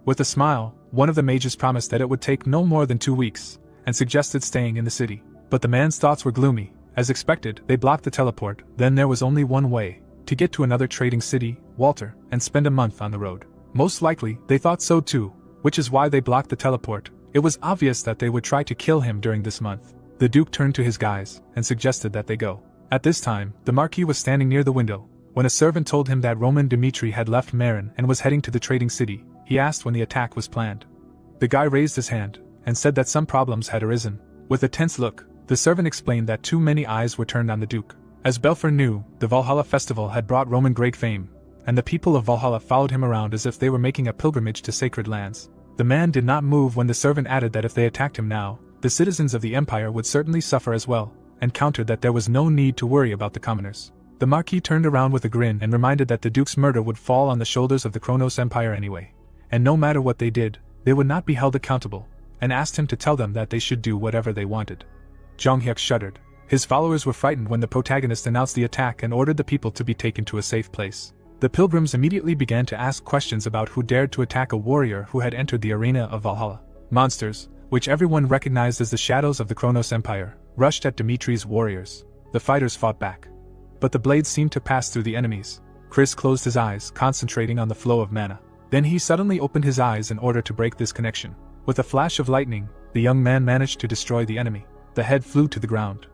With a smile, one of the mages promised that it would take no more than 2 weeks, and suggested staying in the city. But the man's thoughts were gloomy. As expected, they blocked the teleport. Then there was only one way: to get to another trading city, Walter, and spend a month on the road. Most likely, they thought so too, which is why they blocked the teleport. It was obvious that they would try to kill him during this month. The Duke turned to his guys, and suggested that they go. At this time, the Marquis was standing near the window. When a servant told him that Roman Dmitri had left Marin and was heading to the trading city, he asked when the attack was planned. The guy raised his hand, and said that some problems had arisen. With a tense look, the servant explained that too many eyes were turned on the Duke. As Belfer knew, the Valhalla festival had brought Roman great fame, and the people of Valhalla followed him around as if they were making a pilgrimage to sacred lands. The man did not move when the servant added that if they attacked him now, the citizens of the Empire would certainly suffer as well, and countered that there was no need to worry about the commoners. The Marquis turned around with a grin and reminded that the Duke's murder would fall on the shoulders of the Kronos Empire anyway, and no matter what they did, they would not be held accountable, and asked him to tell them that they should do whatever they wanted. Jong Hyuk shuddered. His followers were frightened when the protagonist announced the attack and ordered the people to be taken to a safe place. The pilgrims immediately began to ask questions about who dared to attack a warrior who had entered the arena of Valhalla. Monsters, which everyone recognized as the shadows of the Kronos Empire, rushed at Dimitri's warriors. The fighters fought back, but the blades seemed to pass through the enemies. Chris closed his eyes, concentrating on the flow of mana. Then he suddenly opened his eyes in order to break this connection. With a flash of lightning, the young man managed to destroy the enemy. The head flew to the ground.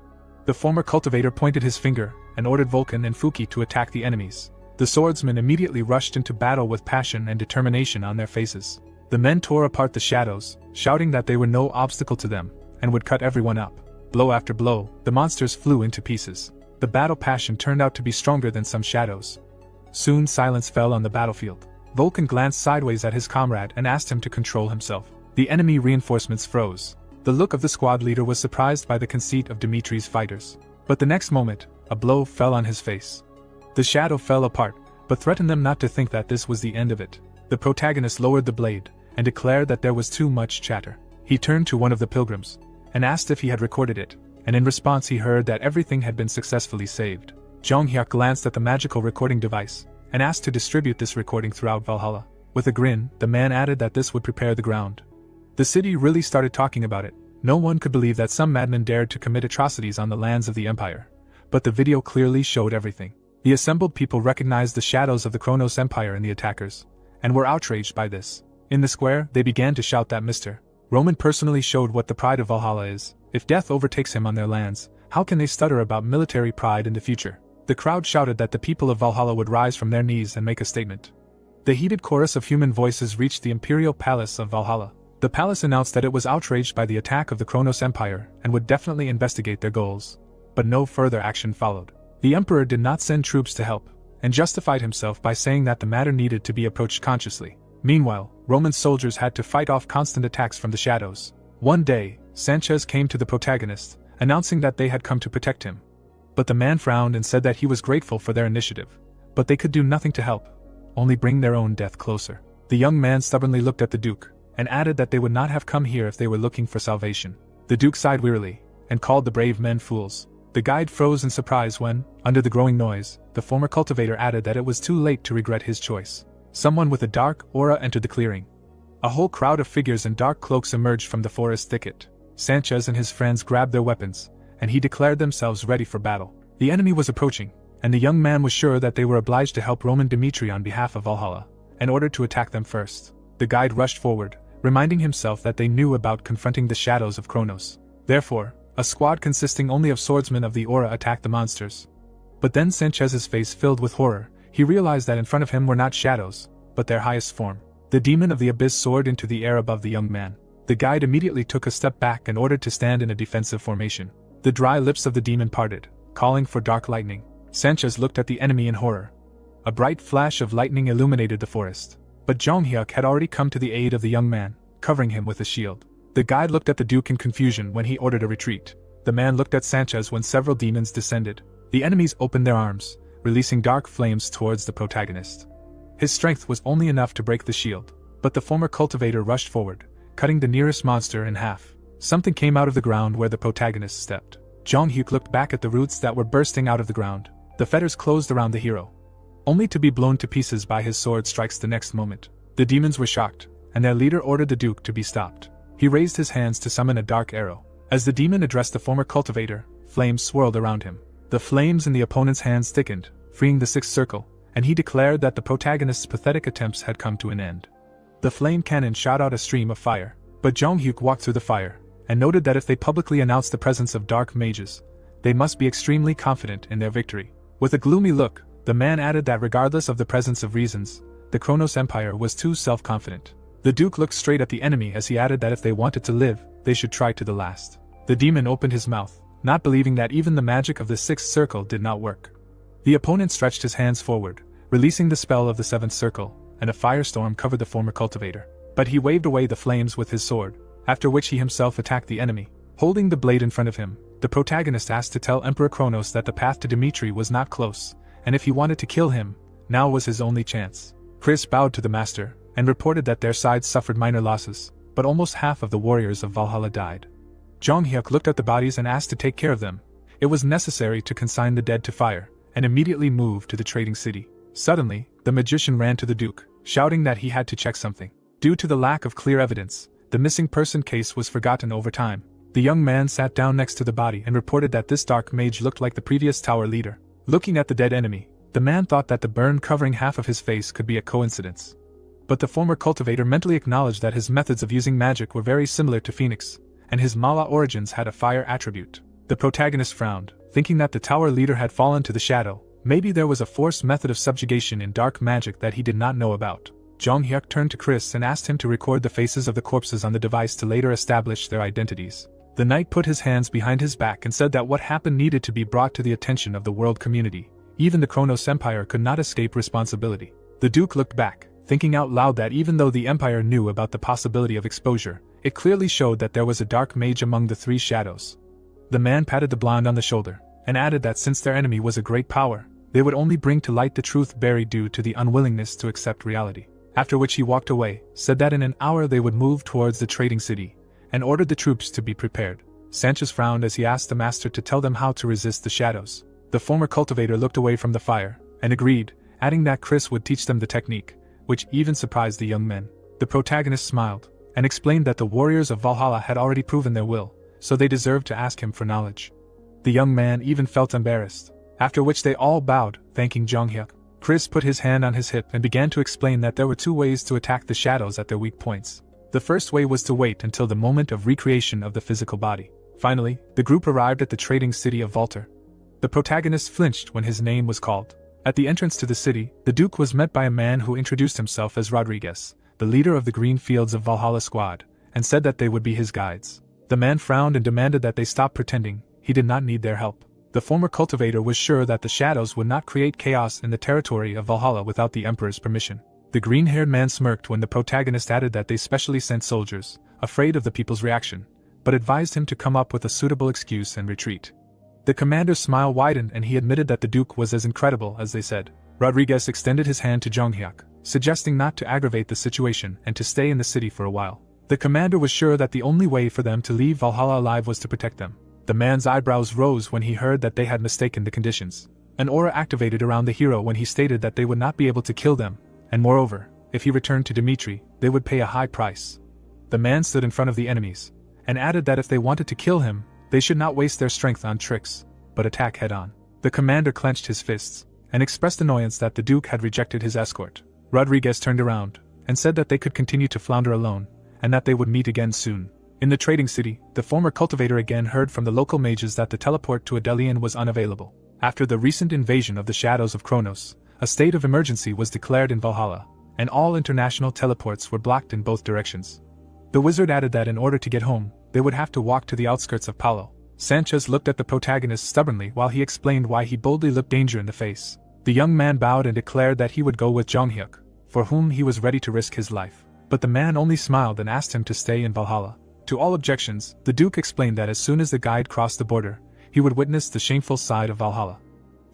The former cultivator pointed his finger and ordered Vulcan and Fuki to attack the enemies. The swordsmen immediately rushed into battle with passion and determination on their faces. The men tore apart the shadows, shouting that they were no obstacle to them, and would cut everyone up. Blow after blow, the monsters flew into pieces. The battle passion turned out to be stronger than some shadows. Soon silence fell on the battlefield. Vulcan glanced sideways at his comrade and asked him to control himself. The enemy reinforcements froze. The look of the squad leader was surprised by the conceit of Dimitri's fighters. But the next moment, a blow fell on his face. The shadow fell apart, but threatened them not to think that this was the end of it. The protagonist lowered the blade, and declared that there was too much chatter. He turned to one of the pilgrims, and asked if he had recorded it, and in response he heard that everything had been successfully saved. Jong Hyuk glanced at the magical recording device, and asked to distribute this recording throughout Valhalla. With a grin, the man added that this would prepare the ground. The city really started talking about it, No one could believe that some madman dared to commit atrocities on the lands of the Empire. But the video clearly showed everything. The assembled people recognized the shadows of the Kronos Empire in the attackers, and were outraged by this. In the square, they began to shout that Mr. Roman personally showed what the pride of Valhalla is. If death overtakes him on their lands, how can they stutter about military pride in the future? The crowd shouted that the people of Valhalla would rise from their knees and make a statement. The heated chorus of human voices reached the imperial palace of Valhalla. The palace announced that it was outraged by the attack of the Kronos Empire and would definitely investigate their goals. But no further action followed. The emperor did not send troops to help, and justified himself by saying that the matter needed to be approached consciously. Meanwhile, Roman soldiers had to fight off constant attacks from the shadows. One day, Sanchez came to the protagonist, announcing that they had come to protect him. But the man frowned and said that he was grateful for their initiative, but they could do nothing to help, only bring their own death closer. The young man stubbornly looked at the Duke, and added that they would not have come here if they were looking for salvation. The Duke sighed wearily, and called the brave men fools. The guide froze in surprise when, under the growing noise, the former cultivator added that it was too late to regret his choice. Someone with a dark aura entered the clearing. A whole crowd of figures in dark cloaks emerged from the forest thicket. Sanchez and his friends grabbed their weapons, and he declared themselves ready for battle. The enemy was approaching, and the young man was sure that they were obliged to help Roman Dmitri on behalf of Valhalla, in order to attack them first. The guide rushed forward, reminding himself that they knew about confronting the shadows of Kronos. Therefore, a squad consisting only of swordsmen of the aura attacked the monsters. But then Sanchez's face filled with horror. He realized that in front of him were not shadows, but their highest form. The demon of the abyss soared into the air above the young man. The guide immediately took a step back and ordered to stand in a defensive formation. The dry lips of the demon parted, calling for dark lightning. Sanchez looked at the enemy in horror. A bright flash of lightning illuminated the forest. But Jonghyuk had already come to the aid of the young man, covering him with a shield. The guide looked at the Duke in confusion when he ordered a retreat. The man looked at Sanchez when several demons descended. The enemies opened their arms, releasing dark flames towards the protagonist. His strength was only enough to break the shield, but the former cultivator rushed forward, cutting the nearest monster in half. Something came out of the ground where the protagonist stepped. Jonghyuk looked back at the roots that were bursting out of the ground. The fetters closed around the hero, only to be blown to pieces by his sword strikes the next moment. The demons were shocked, and their leader ordered the Duke to be stopped. He raised his hands to summon a dark arrow. As the demon addressed the former cultivator, flames swirled around him. The flames in the opponent's hands thickened, freeing the sixth circle, and he declared that the protagonist's pathetic attempts had come to an end. The flame cannon shot out a stream of fire, but Jonghyuk walked through the fire, and noted that if they publicly announced the presence of dark mages, they must be extremely confident in their victory. With a gloomy look, the man added that regardless of the presence of reasons, the Kronos Empire was too self-confident. The Duke looked straight at the enemy as he added that if they wanted to live, they should try to the last. The demon opened his mouth, not believing that even the magic of the sixth circle did not work. The opponent stretched his hands forward, releasing the spell of the seventh circle, and a firestorm covered the former cultivator. But he waved away the flames with his sword, after which he himself attacked the enemy. Holding the blade in front of him, the protagonist asked to tell Emperor Kronos that the path to Dmitri was not close, and if he wanted to kill him, now was his only chance. Chris bowed to the master, and reported that their sides suffered minor losses, but almost half of the warriors of Valhalla died. Jonghyuk looked at the bodies and asked to take care of them. It was necessary to consign the dead to fire, and immediately moved to the trading city. Suddenly, the magician ran to the Duke, shouting that he had to check something. Due to the lack of clear evidence, the missing person case was forgotten over time. The young man sat down next to the body and reported that this dark mage looked like the previous tower leader. Looking at the dead enemy, the man thought that the burn covering half of his face could be a coincidence. But the former cultivator mentally acknowledged that his methods of using magic were very similar to Phoenix, and his mala origins had a fire attribute. The protagonist frowned, thinking that the tower leader had fallen to the shadow. Maybe there was a forced method of subjugation in dark magic that he did not know about. Jonghyuk turned to Chris and asked him to record the faces of the corpses on the device to later establish their identities. The knight put his hands behind his back and said that what happened needed to be brought to the attention of the world community. Even the Kronos Empire could not escape responsibility. The Duke looked back, thinking out loud that even though the Empire knew about the possibility of exposure, it clearly showed that there was a dark mage among the three shadows. The man patted the blonde on the shoulder, and added that since their enemy was a great power, they would only bring to light the truth buried due to the unwillingness to accept reality. After which he walked away, said that in an hour they would move towards the trading city, and ordered the troops to be prepared. Sanchez frowned as he asked the master to tell them how to resist the shadows. The former cultivator looked away from the fire, and agreed, adding that Chris would teach them the technique, which even surprised the young men. The protagonist smiled, and explained that the warriors of Valhalla had already proven their will, so they deserved to ask him for knowledge. The young man even felt embarrassed, after which they all bowed, thanking Jonghyuk. Chris put his hand on his hip and began to explain that there were two ways to attack the shadows at their weak points. The first way was to wait until the moment of recreation of the physical body. Finally, the group arrived at the trading city of Valter. The protagonist flinched when his name was called. At the entrance to the city, the Duke was met by a man who introduced himself as Rodriguez, the leader of the Green Fields of Valhalla squad, and said that they would be his guides. The man frowned and demanded that they stop pretending he did not need their help. The former cultivator was sure that the shadows would not create chaos in the territory of Valhalla without the Emperor's permission. The green-haired man smirked when the protagonist added that they specially sent soldiers, afraid of the people's reaction, but advised him to come up with a suitable excuse and retreat. The commander's smile widened and he admitted that the Duke was as incredible as they said. Rodriguez extended his hand to Jonghyuk, suggesting not to aggravate the situation and to stay in the city for a while. The commander was sure that the only way for them to leave Valhalla alive was to protect them. The man's eyebrows rose when he heard that they had mistaken the conditions. An aura activated around the hero when he stated that they would not be able to kill them, and moreover, if he returned to Dmitri, they would pay a high price. The man stood in front of the enemies, and added that if they wanted to kill him, they should not waste their strength on tricks, but attack head-on. The commander clenched his fists, and expressed annoyance that the Duke had rejected his escort. Rodriguez turned around, and said that they could continue to flounder alone, and that they would meet again soon. In the trading city, the former cultivator again heard from the local mages that the teleport to Adelian was unavailable. After the recent invasion of the shadows of Kronos, a state of emergency was declared in Valhalla, and all international teleports were blocked in both directions. The wizard added that in order to get home, they would have to walk to the outskirts of Palo. Sanchez looked at the protagonist stubbornly while he explained why he boldly looked danger in the face. The young man bowed and declared that he would go with Jonghyuk, for whom he was ready to risk his life. But the man only smiled and asked him to stay in Valhalla. To all objections, the Duke explained that as soon as the guide crossed the border, he would witness the shameful side of Valhalla.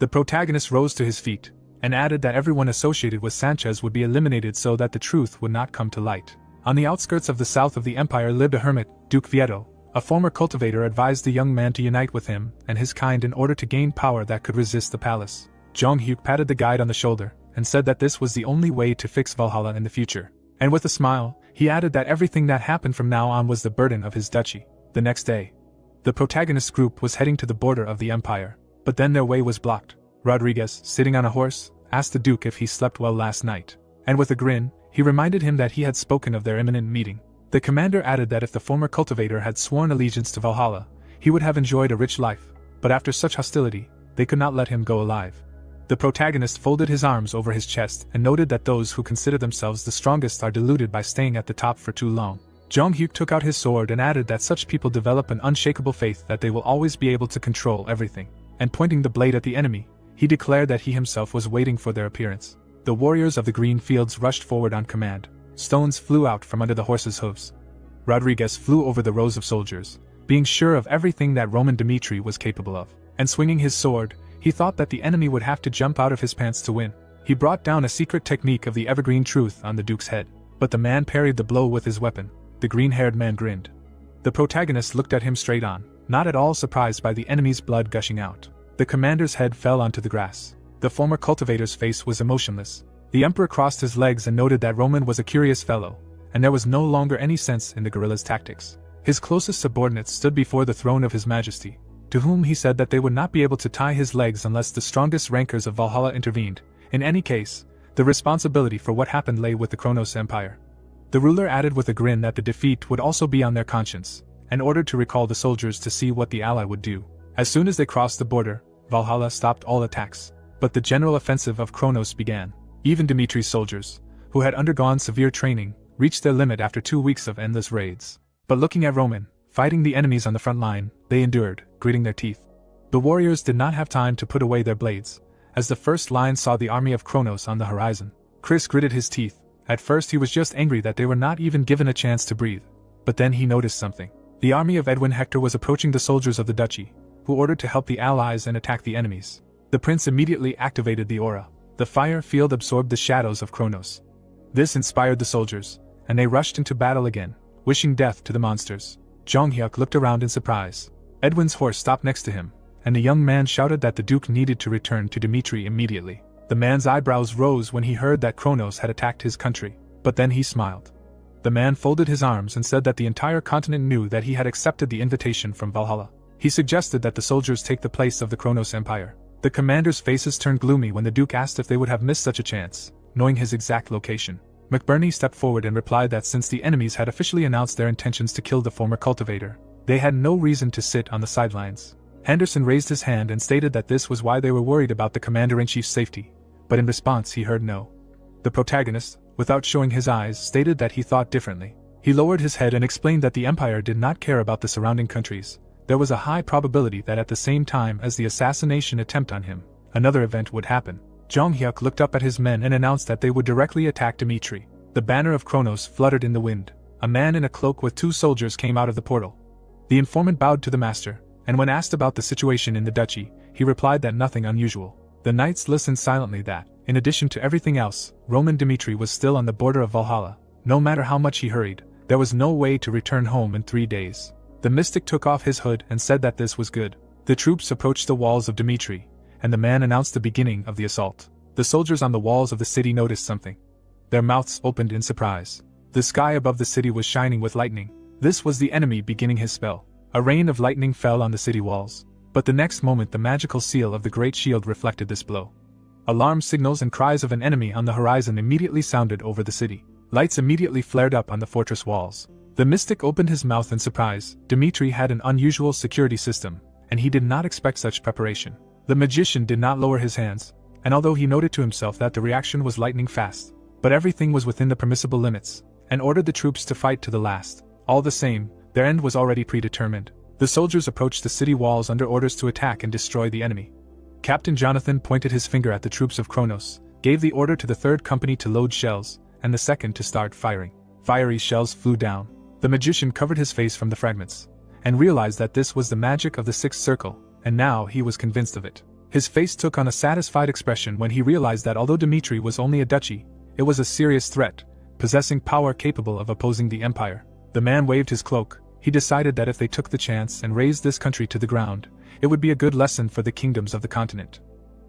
The protagonist rose to his feet, and added that everyone associated with Sanchez would be eliminated so that the truth would not come to light. On the outskirts of the south of the empire lived a hermit, Duke Vieto. A former cultivator advised the young man to unite with him and his kind in order to gain power that could resist the palace. Jonghyuk patted the guide on the shoulder, and said that this was the only way to fix Valhalla in the future. And with a smile, he added that everything that happened from now on was the burden of his duchy. The next day, the protagonist group was heading to the border of the empire, but then their way was blocked. Rodriguez, sitting on a horse, asked the Duke if he slept well last night, and with a grin, he reminded him that he had spoken of their imminent meeting. The commander added that if the former cultivator had sworn allegiance to Valhalla, he would have enjoyed a rich life, but after such hostility, they could not let him go alive. The protagonist folded his arms over his chest and noted that those who consider themselves the strongest are deluded by staying at the top for too long. Jonghyuk took out his sword and added that such people develop an unshakable faith that they will always be able to control everything. And pointing the blade at the enemy, he declared that he himself was waiting for their appearance. The warriors of the green fields rushed forward on command. Stones flew out from under the horses' hooves. Rodriguez flew over the rows of soldiers, being sure of everything that Roman Dmitri was capable of. And swinging his sword, he thought that the enemy would have to jump out of his pants to win. He brought down a secret technique of the evergreen truth on the Duke's head, but the man parried the blow with his weapon. The green-haired man grinned. The protagonist looked at him straight on, not at all surprised by the enemy's blood gushing out. The commander's head fell onto the grass. The former cultivator's face was emotionless. The emperor crossed his legs and noted that Roman was a curious fellow, and there was no longer any sense in the guerrilla's tactics. His closest subordinates stood before the throne of his majesty, to whom he said that they would not be able to tie his legs unless the strongest rankers of Valhalla intervened. In any case, the responsibility for what happened lay with the Kronos Empire. The ruler added with a grin that the defeat would also be on their conscience, and ordered to recall the soldiers to see what the ally would do. As soon as they crossed the border, Valhalla stopped all attacks, but the general offensive of Kronos began. Even Dmitri's soldiers, who had undergone severe training, reached their limit after 2 weeks of endless raids. But looking at Roman, fighting the enemies on the front line, they endured, gritting their teeth. The warriors did not have time to put away their blades, as the first line saw the army of Kronos on the horizon. Chris gritted his teeth. At first he was just angry that they were not even given a chance to breathe. But then he noticed something. The army of Edwin Hector was approaching the soldiers of the duchy, who ordered to help the allies and attack the enemies. The prince immediately activated the aura. The fire field absorbed the shadows of Kronos. This inspired the soldiers, and they rushed into battle again, wishing death to the monsters. Jonghyuk looked around in surprise. Edwin's horse stopped next to him, and the young man shouted that the Duke needed to return to Dmitri immediately. The man's eyebrows rose when he heard that Kronos had attacked his country, but then he smiled. The man folded his arms and said that the entire continent knew that he had accepted the invitation from Valhalla. He suggested that the soldiers take the place of the Kronos Empire. The commanders' faces turned gloomy when the Duke asked if they would have missed such a chance, knowing his exact location. McBurney stepped forward and replied that since the enemies had officially announced their intentions to kill the former cultivator, they had no reason to sit on the sidelines. Henderson raised his hand and stated that this was why they were worried about the commander-in-chief's safety, but in response he heard no. The protagonist, without showing his eyes, stated that he thought differently. He lowered his head and explained that the Empire did not care about the surrounding countries. There was a high probability that at the same time as the assassination attempt on him, another event would happen. Jong-hyuk looked up at his men and announced that they would directly attack Dmitri. The banner of Kronos fluttered in the wind. A man in a cloak with 2 soldiers came out of the portal. The informant bowed to the master, and when asked about the situation in the duchy, he replied that nothing unusual. The knights listened silently that, in addition to everything else, Roman Dmitri was still on the border of Valhalla. No matter how much he hurried, there was no way to return home in 3 days. The mystic took off his hood and said that this was good. The troops approached the walls of Dmitri, and the man announced the beginning of the assault. The soldiers on the walls of the city noticed something. Their mouths opened in surprise. The sky above the city was shining with lightning. This was the enemy beginning his spell. A rain of lightning fell on the city walls, but the next moment the magical seal of the Great Shield reflected this blow. Alarm signals and cries of an enemy on the horizon immediately sounded over the city. Lights immediately flared up on the fortress walls. The mystic opened his mouth in surprise. Dmitri had an unusual security system, and he did not expect such preparation. The magician did not lower his hands, and although he noted to himself that the reaction was lightning fast, but everything was within the permissible limits, and ordered the troops to fight to the last. All the same, their end was already predetermined. The soldiers approached the city walls under orders to attack and destroy the enemy. Captain Jonathan pointed his finger at the troops of Kronos, gave the order to the 3rd company to load shells, and the 2nd to start firing. Fiery shells flew down. The magician covered his face from the fragments, and realized that this was the magic of the 6th circle, and now he was convinced of it. His face took on a satisfied expression when he realized that although Dmitri was only a duchy, it was a serious threat, possessing power capable of opposing the empire. The man waved his cloak. He decided that if they took the chance and razed this country to the ground, it would be a good lesson for the kingdoms of the continent.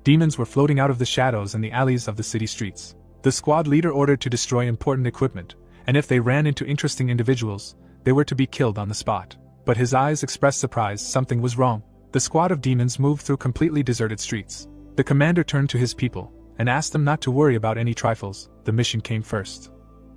Demons were floating out of the shadows and the alleys of the city streets. The squad leader ordered to destroy important equipment, and if they ran into interesting individuals, they were to be killed on the spot. But his eyes expressed surprise. Something was wrong. The squad of demons moved through completely deserted streets. The commander turned to his people and asked them not to worry about any trifles. The mission came first.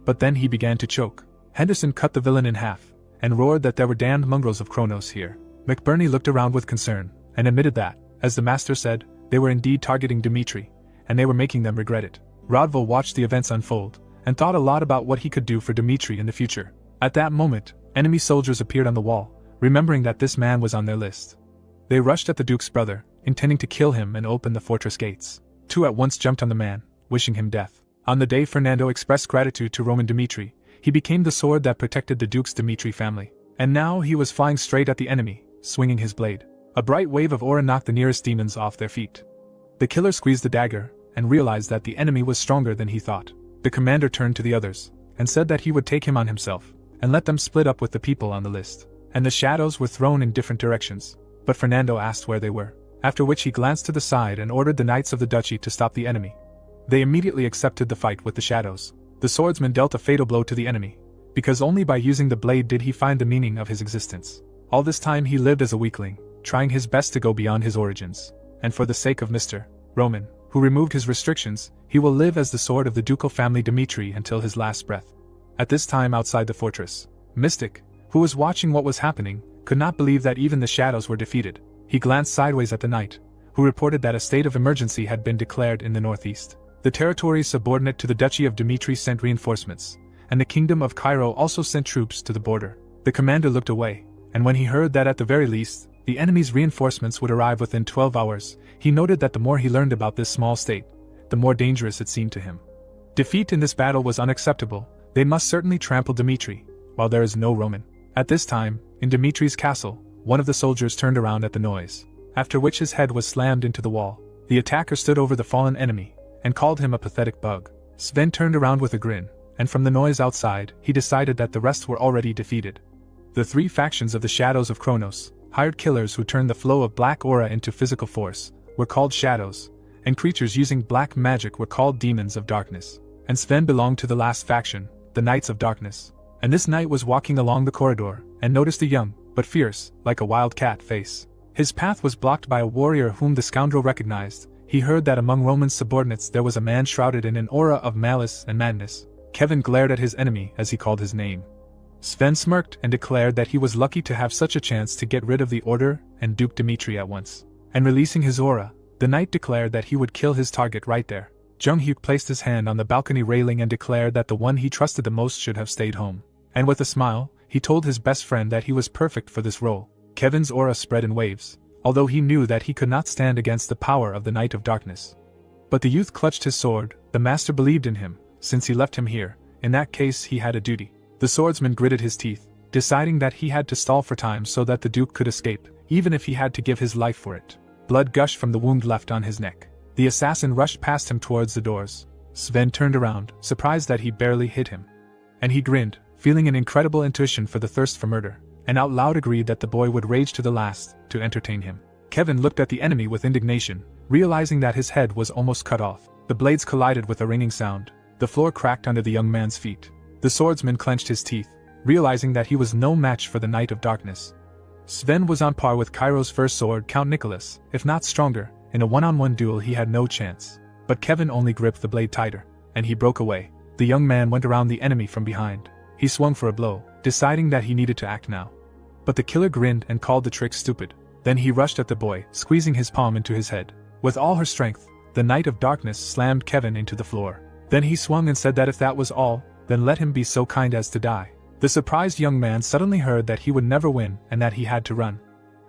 But then he began to choke. Henderson cut the villain in half and roared that there were damned mongrels of Kronos here. McBurney looked around with concern and admitted that, as the master said, they were indeed targeting Dmitri, and they were making them regret it. Rodville watched the events unfold and thought a lot about what he could do for Dmitri in the future. At that moment, enemy soldiers appeared on the wall, remembering that this man was on their list. They rushed at the Duke's brother, intending to kill him and open the fortress gates. 2 at once jumped on the man, wishing him death. On the day Fernando expressed gratitude to Roman Dmitri, he became the sword that protected the Duke's Dmitri family. And now he was flying straight at the enemy, swinging his blade. A bright wave of aura knocked the nearest demons off their feet. The killer squeezed the dagger, and realized that the enemy was stronger than he thought. The commander turned to the others, and said that he would take him on himself, and let them split up with the people on the list. And the shadows were thrown in different directions, but Fernando asked where they were, after which he glanced to the side and ordered the knights of the duchy to stop the enemy. They immediately accepted the fight with the shadows. The swordsman dealt a fatal blow to the enemy, because only by using the blade did he find the meaning of his existence. All this time he lived as a weakling, trying his best to go beyond his origins, and for the sake of Mr. Roman, who removed his restrictions, he will live as the sword of the ducal family Dmitri until his last breath. At this time outside the fortress, Mystic, who was watching what was happening, could not believe that even the shadows were defeated. He glanced sideways at the knight, who reported that a state of emergency had been declared in the northeast. The territories subordinate to the Duchy of Dmitri sent reinforcements, and the Kingdom of Cairo also sent troops to the border. The commander looked away, and when he heard that at the very least, the enemy's reinforcements would arrive within 12 hours, he noted that the more he learned about this small state, the more dangerous it seemed to him. Defeat in this battle was unacceptable. They must certainly trample Dmitri, while there is no Roman. At this time, in Dmitri's castle, one of the soldiers turned around at the noise, after which his head was slammed into the wall. The attacker stood over the fallen enemy, and called him a pathetic bug. Sven turned around with a grin, and from the noise outside, he decided that the rest were already defeated. The 3 factions of the Shadows of Kronos, hired killers who turned the flow of black aura into physical force, were called shadows, and creatures using black magic were called demons of darkness. And Sven belonged to the last faction, the Knights of Darkness. and this knight was walking along the corridor, and noticed a young, but fierce, like a wild cat face. His path was blocked by a warrior whom the scoundrel recognized. He heard that among Roman's subordinates there was a man shrouded in an aura of malice and madness. Kevin glared at his enemy as he called his name. Sven smirked and declared that he was lucky to have such a chance to get rid of the Order and Duke Dmitri at once. And releasing his aura, the knight declared that he would kill his target right there. Jung-hyuk placed his hand on the balcony railing and declared that the one he trusted the most should have stayed home. And with a smile, he told his best friend that he was perfect for this role. Kevin's aura spread in waves, although he knew that he could not stand against the power of the Knight of Darkness. But the youth clutched his sword. The master believed in him, since he left him here. In that case he had a duty. The swordsman gritted his teeth, deciding that he had to stall for time so that the Duke could escape, even if he had to give his life for it. Blood gushed from the wound left on his neck. The assassin rushed past him towards the doors. Sven turned around, surprised that he barely hit him. And he grinned, feeling an incredible intuition for the thirst for murder, and out loud agreed that the boy would rage to the last to entertain him. Kevin looked at the enemy with indignation, realizing that his head was almost cut off. The blades collided with a ringing sound. The floor cracked under the young man's feet. The swordsman clenched his teeth, realizing that he was no match for the Knight of Darkness. Sven was on par with Cairo's first sword, Count Nicholas, if not stronger. In a one-on-one duel he had no chance. But Kevin only gripped the blade tighter, and he broke away. The young man went around the enemy from behind. He swung for a blow, deciding that he needed to act now. But the killer grinned and called the trick stupid. Then he rushed at the boy, squeezing his palm into his head. With all her strength, the Knight of Darkness slammed Kevin into the floor. Then he swung and said that if that was all, then let him be so kind as to die. The surprised young man suddenly heard that he would never win and that he had to run.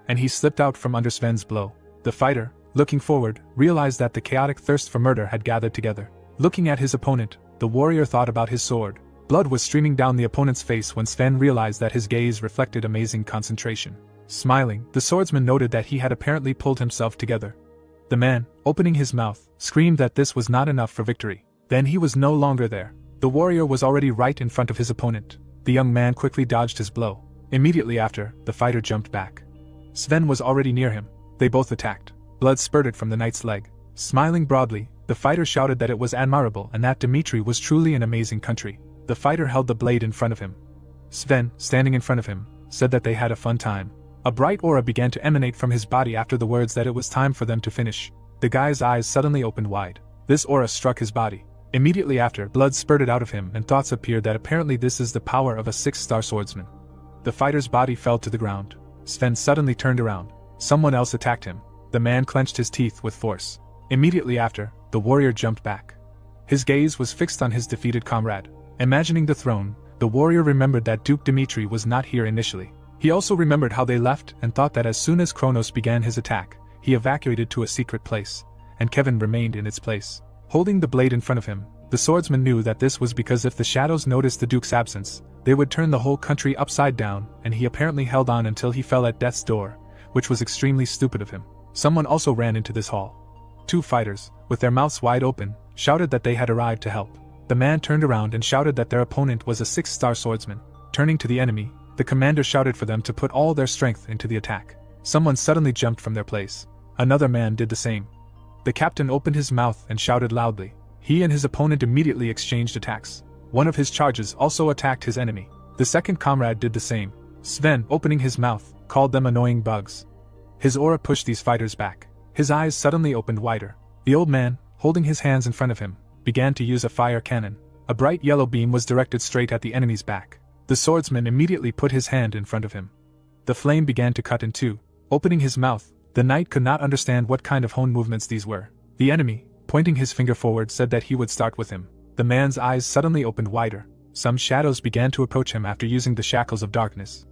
And he slipped out from under Sven's blow. The fighter, looking forward, realized that the chaotic thirst for murder had gathered together. Looking at his opponent, the warrior thought about his sword. Blood was streaming down the opponent's face when Sven realized that his gaze reflected amazing concentration. Smiling, the swordsman noted that he had apparently pulled himself together. The man, opening his mouth, screamed that this was not enough for victory. Then he was no longer there. The warrior was already right in front of his opponent. The young man quickly dodged his blow. Immediately after, the fighter jumped back. Sven was already near him. They both attacked. Blood spurted from the knight's leg. Smiling broadly, the fighter shouted that it was admirable and that Dmitri was truly an amazing country. The fighter held the blade in front of him. Sven, standing in front of him, said that they had a fun time. A bright aura began to emanate from his body after the words that it was time for them to finish. The guy's eyes suddenly opened wide. This aura struck his body. Immediately after, blood spurted out of him and thoughts appeared that apparently this is the power of a 6-star swordsman. The fighter's body fell to the ground. Sven suddenly turned around. Someone else attacked him. The man clenched his teeth with force. Immediately after, the warrior jumped back. His gaze was fixed on his defeated comrade. Imagining the throne, the warrior remembered that Duke Dmitri was not here initially. He also remembered how they left and thought that as soon as Kronos began his attack, he evacuated to a secret place, and Kevin remained in its place. Holding the blade in front of him, the swordsman knew that this was because if the shadows noticed the Duke's absence, they would turn the whole country upside down, and he apparently held on until he fell at death's door, which was extremely stupid of him. Someone also ran into this hall. 2 fighters, with their mouths wide open, shouted that they had arrived to help. The man turned around and shouted that their opponent was a 6-star swordsman. Turning to the enemy, the commander shouted for them to put all their strength into the attack. Someone suddenly jumped from their place. Another man did the same. The captain opened his mouth and shouted loudly. He and his opponent immediately exchanged attacks. One of his charges also attacked his enemy. The second comrade did the same. Sven, opening his mouth, called them annoying bugs. His aura pushed these fighters back. His eyes suddenly opened wider. The old man, holding his hands in front of him, began to use a fire cannon. A bright yellow beam was directed straight at the enemy's back. The swordsman immediately put his hand in front of him. The flame began to cut in two. Opening his mouth, the knight could not understand what kind of hone movements these were. The enemy, pointing his finger forward, said that he would start with him. The man's eyes suddenly opened wider. Some shadows began to approach him after using the shackles of darkness.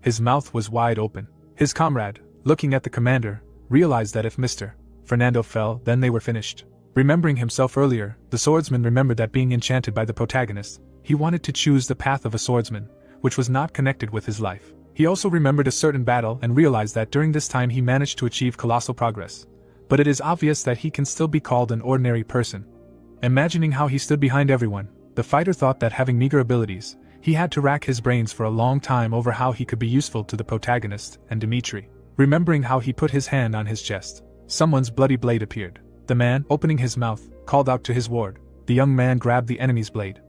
His mouth was wide open. His comrade, looking at the commander, realized that if Mr. Fernando fell, then they were finished. Remembering himself earlier, the swordsman remembered that being enchanted by the protagonist, he wanted to choose the path of a swordsman, which was not connected with his life. He also remembered a certain battle and realized that during this time he managed to achieve colossal progress. But it is obvious that he can still be called an ordinary person. Imagining how he stood behind everyone, the fighter thought that having meager abilities, he had to rack his brains for a long time over how he could be useful to the protagonist and Dmitri. Remembering how he put his hand on his chest, someone's bloody blade appeared. The man, opening his mouth, called out to his ward. The young man grabbed the enemy's blade.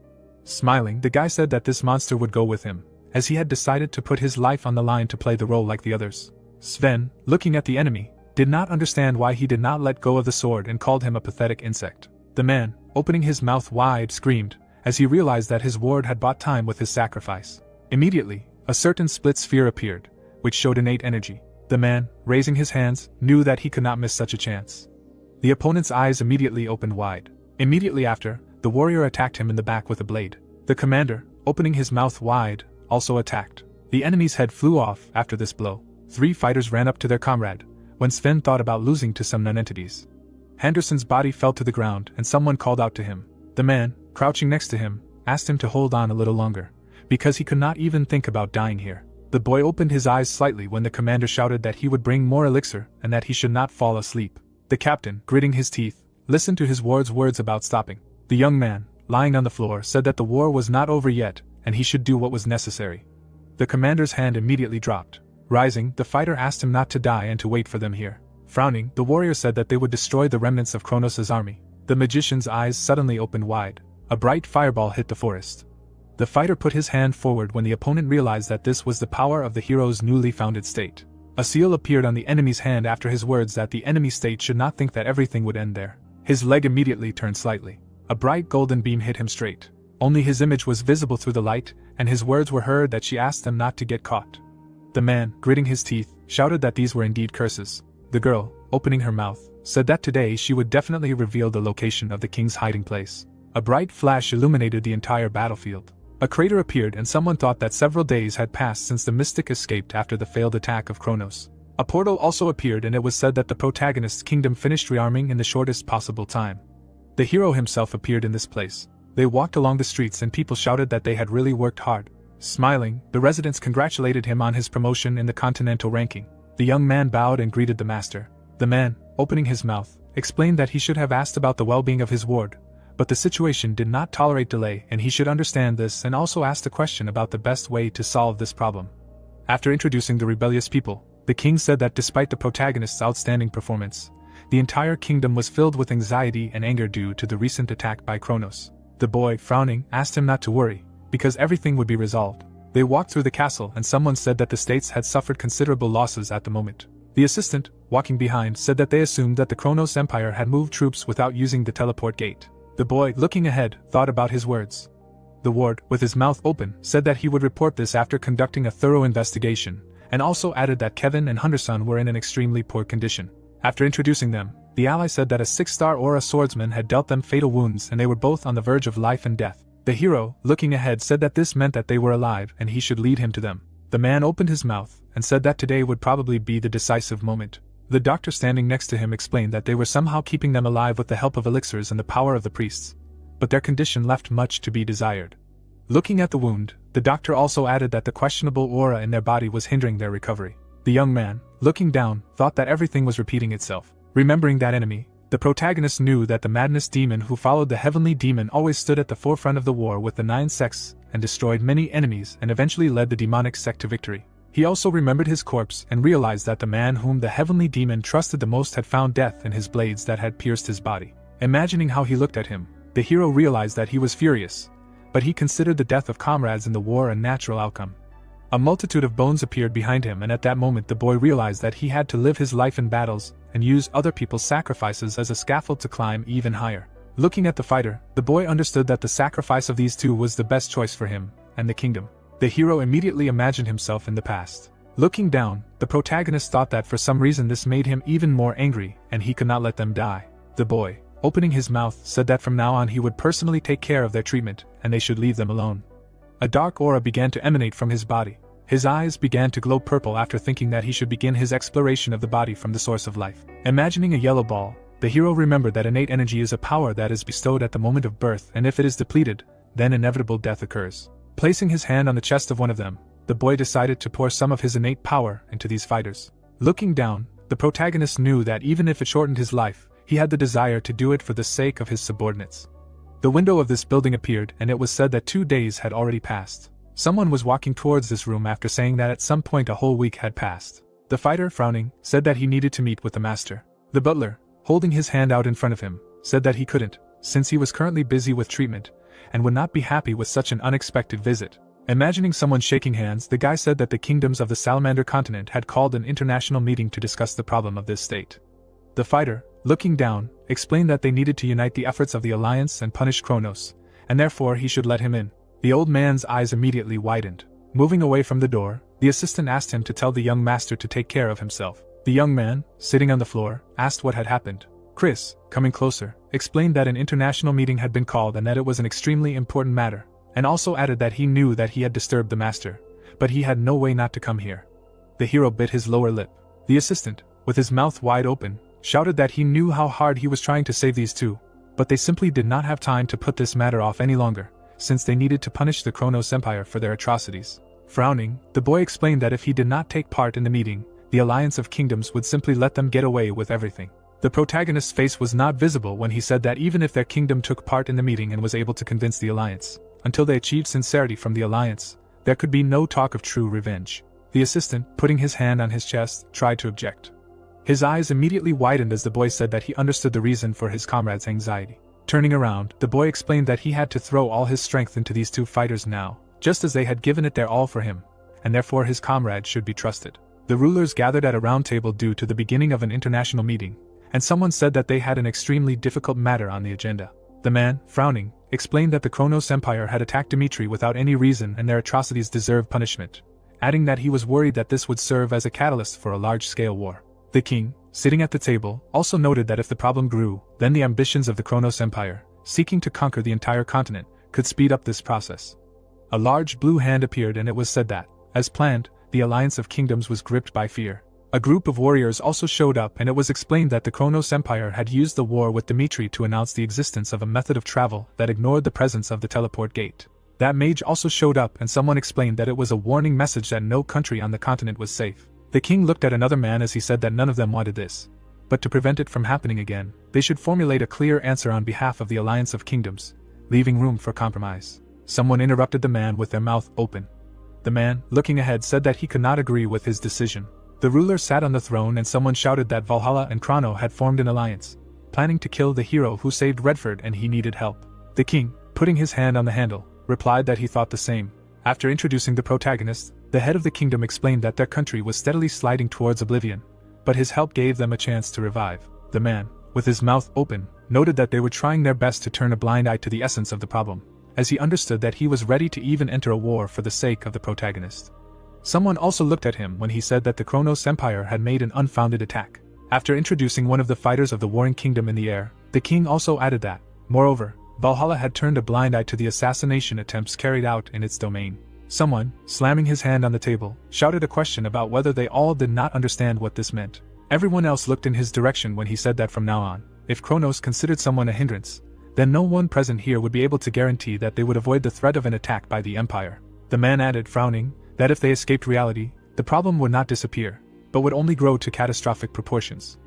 Smiling, the guy said that this monster would go with him, as he had decided to put his life on the line to play the role like the others. Sven, looking at the enemy, did not understand why he did not let go of the sword and called him a pathetic insect. The man, opening his mouth wide, screamed, as he realized that his ward had bought time with his sacrifice. Immediately, a certain split sphere appeared, which showed innate energy. The man, raising his hands, knew that he could not miss such a chance. The opponent's eyes immediately opened wide. Immediately after, the warrior attacked him in the back with a blade. The commander, opening his mouth wide, also attacked. The enemy's head flew off after this blow. 3 fighters ran up to their comrade, when Sven thought about losing to some nonentities. Henderson's body fell to the ground and someone called out to him. The man, crouching next to him, asked him to hold on a little longer, because he could not even think about dying here. The boy opened his eyes slightly when the commander shouted that he would bring more elixir and that he should not fall asleep. The captain, gritting his teeth, listened to his ward's words about stopping. The young man, lying on the floor, said that the war was not over yet and he should do what was necessary. The commander's hand immediately dropped. Rising, the fighter asked him not to die and to wait for them here. Frowning, the warrior said that they would destroy the remnants of Kronos' army. The magician's eyes suddenly opened wide. A bright fireball hit the forest. The fighter put his hand forward when the opponent realized that this was the power of the hero's newly founded state. A seal appeared on the enemy's hand after his words that the enemy state should not think that everything would end there. His leg immediately turned slightly. A bright golden beam hit him straight. Only his image was visible through the light, and his words were heard that she asked them not to get caught. The man, gritting his teeth, shouted that these were indeed curses. The girl, opening her mouth, said that today she would definitely reveal the location of the king's hiding place. A bright flash illuminated the entire battlefield. A crater appeared and someone thought that several days had passed since the mystic escaped after the failed attack of Kronos. A portal also appeared and it was said that the protagonist's kingdom finished rearming in the shortest possible time. The hero himself appeared in this place. They walked along the streets and people shouted that they had really worked hard. Smiling, the residents congratulated him on his promotion in the continental ranking. The young man bowed and greeted the master. The man, opening his mouth, explained that he should have asked about the well-being of his ward, but the situation did not tolerate delay and he should understand this, and also asked a question about the best way to solve this problem. After introducing the rebellious people, the king said that despite the protagonist's outstanding performance, the entire kingdom was filled with anxiety and anger due to the recent attack by Kronos. The boy, frowning, asked him not to worry, because everything would be resolved. They walked through the castle and someone said that the states had suffered considerable losses at the moment. The assistant, walking behind, said that they assumed that the Kronos Empire had moved troops without using the teleport gate. The boy, looking ahead, thought about his words. The ward, with his mouth open, said that he would report this after conducting a thorough investigation, and also added that Kevin and Henderson were in an extremely poor condition. After introducing them, the ally said that a 6-star aura swordsman had dealt them fatal wounds and they were both on the verge of life and death. The hero, looking ahead, said that this meant that they were alive and he should lead him to them. The man opened his mouth and said that today would probably be the decisive moment. The doctor standing next to him explained that they were somehow keeping them alive with the help of elixirs and the power of the priests, but their condition left much to be desired. Looking at the wound, the doctor also added that the questionable aura in their body was hindering their recovery. The young man, looking down, thought that everything was repeating itself. Remembering that enemy, the protagonist knew that the madness demon who followed the heavenly demon always stood at the forefront of the war with the 9 sects and destroyed many enemies and eventually led the demonic sect to victory. He also remembered his corpse and realized that the man whom the heavenly demon trusted the most had found death in his blades that had pierced his body. Imagining how he looked at him, the hero realized that he was furious, but he considered the death of comrades in the war a natural outcome. A multitude of bones appeared behind him, and at that moment the boy realized that he had to live his life in battles and use other people's sacrifices as a scaffold to climb even higher. Looking at the fighter, the boy understood that the sacrifice of these two was the best choice for him and the kingdom. The hero immediately imagined himself in the past. Looking down, the protagonist thought that for some reason this made him even more angry and he could not let them die. The boy, opening his mouth, said that from now on he would personally take care of their treatment and they should leave them alone. A dark aura began to emanate from his body. His eyes began to glow purple after thinking that he should begin his exploration of the body from the source of life. Imagining a yellow ball, the hero remembered that innate energy is a power that is bestowed at the moment of birth, and if it is depleted, then inevitable death occurs. Placing his hand on the chest of one of them, the boy decided to pour some of his innate power into these fighters. Looking down, the protagonist knew that even if it shortened his life, he had the desire to do it for the sake of his subordinates. The window of this building appeared and it was said that 2 days had already passed. Someone was walking towards this room after saying that at some point a whole week had passed. The fighter, frowning, said that he needed to meet with the master. The butler, holding his hand out in front of him, said that he couldn't, since he was currently busy with treatment, and would not be happy with such an unexpected visit. Imagining someone shaking hands, the guy said that the kingdoms of the Salamander continent had called an international meeting to discuss the problem of this state. The fighter, looking down, explained that they needed to unite the efforts of the alliance and punish Kronos, and therefore he should let him in. The old man's eyes immediately widened. Moving away from the door, the assistant asked him to tell the young master to take care of himself. The young man, sitting on the floor, asked what had happened. Chris, coming closer, explained that an international meeting had been called and that it was an extremely important matter, and also added that he knew that he had disturbed the master, but he had no way not to come here. The hero bit his lower lip. The assistant, with his mouth wide open, shouted that he knew how hard he was trying to save these two, but they simply did not have time to put this matter off any longer, since they needed to punish the Kronos Empire for their atrocities. Frowning, the boy explained that if he did not take part in the meeting, the Alliance of Kingdoms would simply let them get away with everything. The protagonist's face was not visible when he said that even if their kingdom took part in the meeting and was able to convince the Alliance, until they achieved sincerity from the Alliance, there could be no talk of true revenge. The assistant, putting his hand on his chest, tried to object. His eyes immediately widened as the boy said that he understood the reason for his comrade's anxiety. Turning around, the boy explained that he had to throw all his strength into these two fighters now, just as they had given it their all for him, and therefore his comrade should be trusted. The rulers gathered at a round table due to the beginning of an international meeting, and someone said that they had an extremely difficult matter on the agenda. The man, frowning, explained that the Kronos Empire had attacked Dmitri without any reason and their atrocities deserved punishment, adding that he was worried that this would serve as a catalyst for a large-scale war. The king, sitting at the table, also noted that if the problem grew, then the ambitions of the Kronos Empire, seeking to conquer the entire continent, could speed up this process. A large blue hand appeared and it was said that, as planned, the Alliance of Kingdoms was gripped by fear. A group of warriors also showed up and it was explained that the Kronos Empire had used the war with Dmitri to announce the existence of a method of travel that ignored the presence of the teleport gate. That mage also showed up and someone explained that it was a warning message that no country on the continent was safe. The king looked at another man as he said that none of them wanted this. But to prevent it from happening again, they should formulate a clear answer on behalf of the Alliance of Kingdoms, leaving room for compromise. Someone interrupted the man with their mouth open. The man, looking ahead, said that he could not agree with his decision. The ruler sat on the throne and someone shouted that Valhalla and Chrono had formed an alliance, planning to kill the hero who saved Redford and he needed help. The king, putting his hand on the handle, replied that he thought the same. After introducing the protagonist, the head of the kingdom explained that their country was steadily sliding towards oblivion, but his help gave them a chance to revive. The man, with his mouth open, noted that they were trying their best to turn a blind eye to the essence of the problem, as he understood that he was ready to even enter a war for the sake of the protagonist. Someone also looked at him when he said that the Kronos Empire had made an unfounded attack. After introducing one of the fighters of the warring kingdom in the air, the king also added that, moreover, Valhalla had turned a blind eye to the assassination attempts carried out in its domain. Someone, slamming his hand on the table, shouted a question about whether they all did not understand what this meant. Everyone else looked in his direction when he said that from now on, if Kronos considered someone a hindrance, then no one present here would be able to guarantee that they would avoid the threat of an attack by the Empire. The man added, frowning, that if they escaped reality, the problem would not disappear, but would only grow to catastrophic proportions.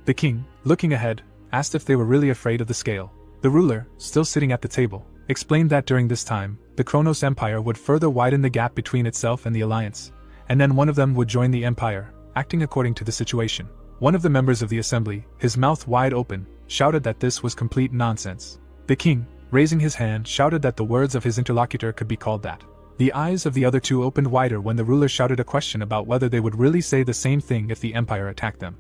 The king, looking ahead, asked if they were really afraid of the scale. The ruler, still sitting at the table, explained that during this time, the Kronos Empire would further widen the gap between itself and the Alliance, and then one of them would join the Empire, acting according to the situation. One of the members of the assembly, his mouth wide open, shouted that this was complete nonsense. The king, raising his hand, shouted that the words of his interlocutor could be called that. The eyes of the other two opened wider when the ruler shouted a question about whether they would really say the same thing if the Empire attacked them.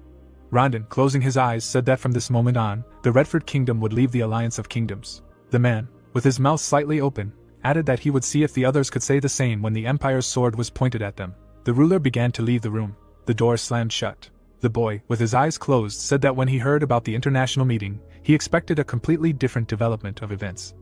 Rondon, closing his eyes, said that from this moment on, the Redford Kingdom would leave the Alliance of Kingdoms. The man, with his mouth slightly open, added that he would see if the others could say the same when the Empire's sword was pointed at them. The ruler began to leave the room. The door slammed shut. The boy, with his eyes closed, said that when he heard about the international meeting, he expected a completely different development of events.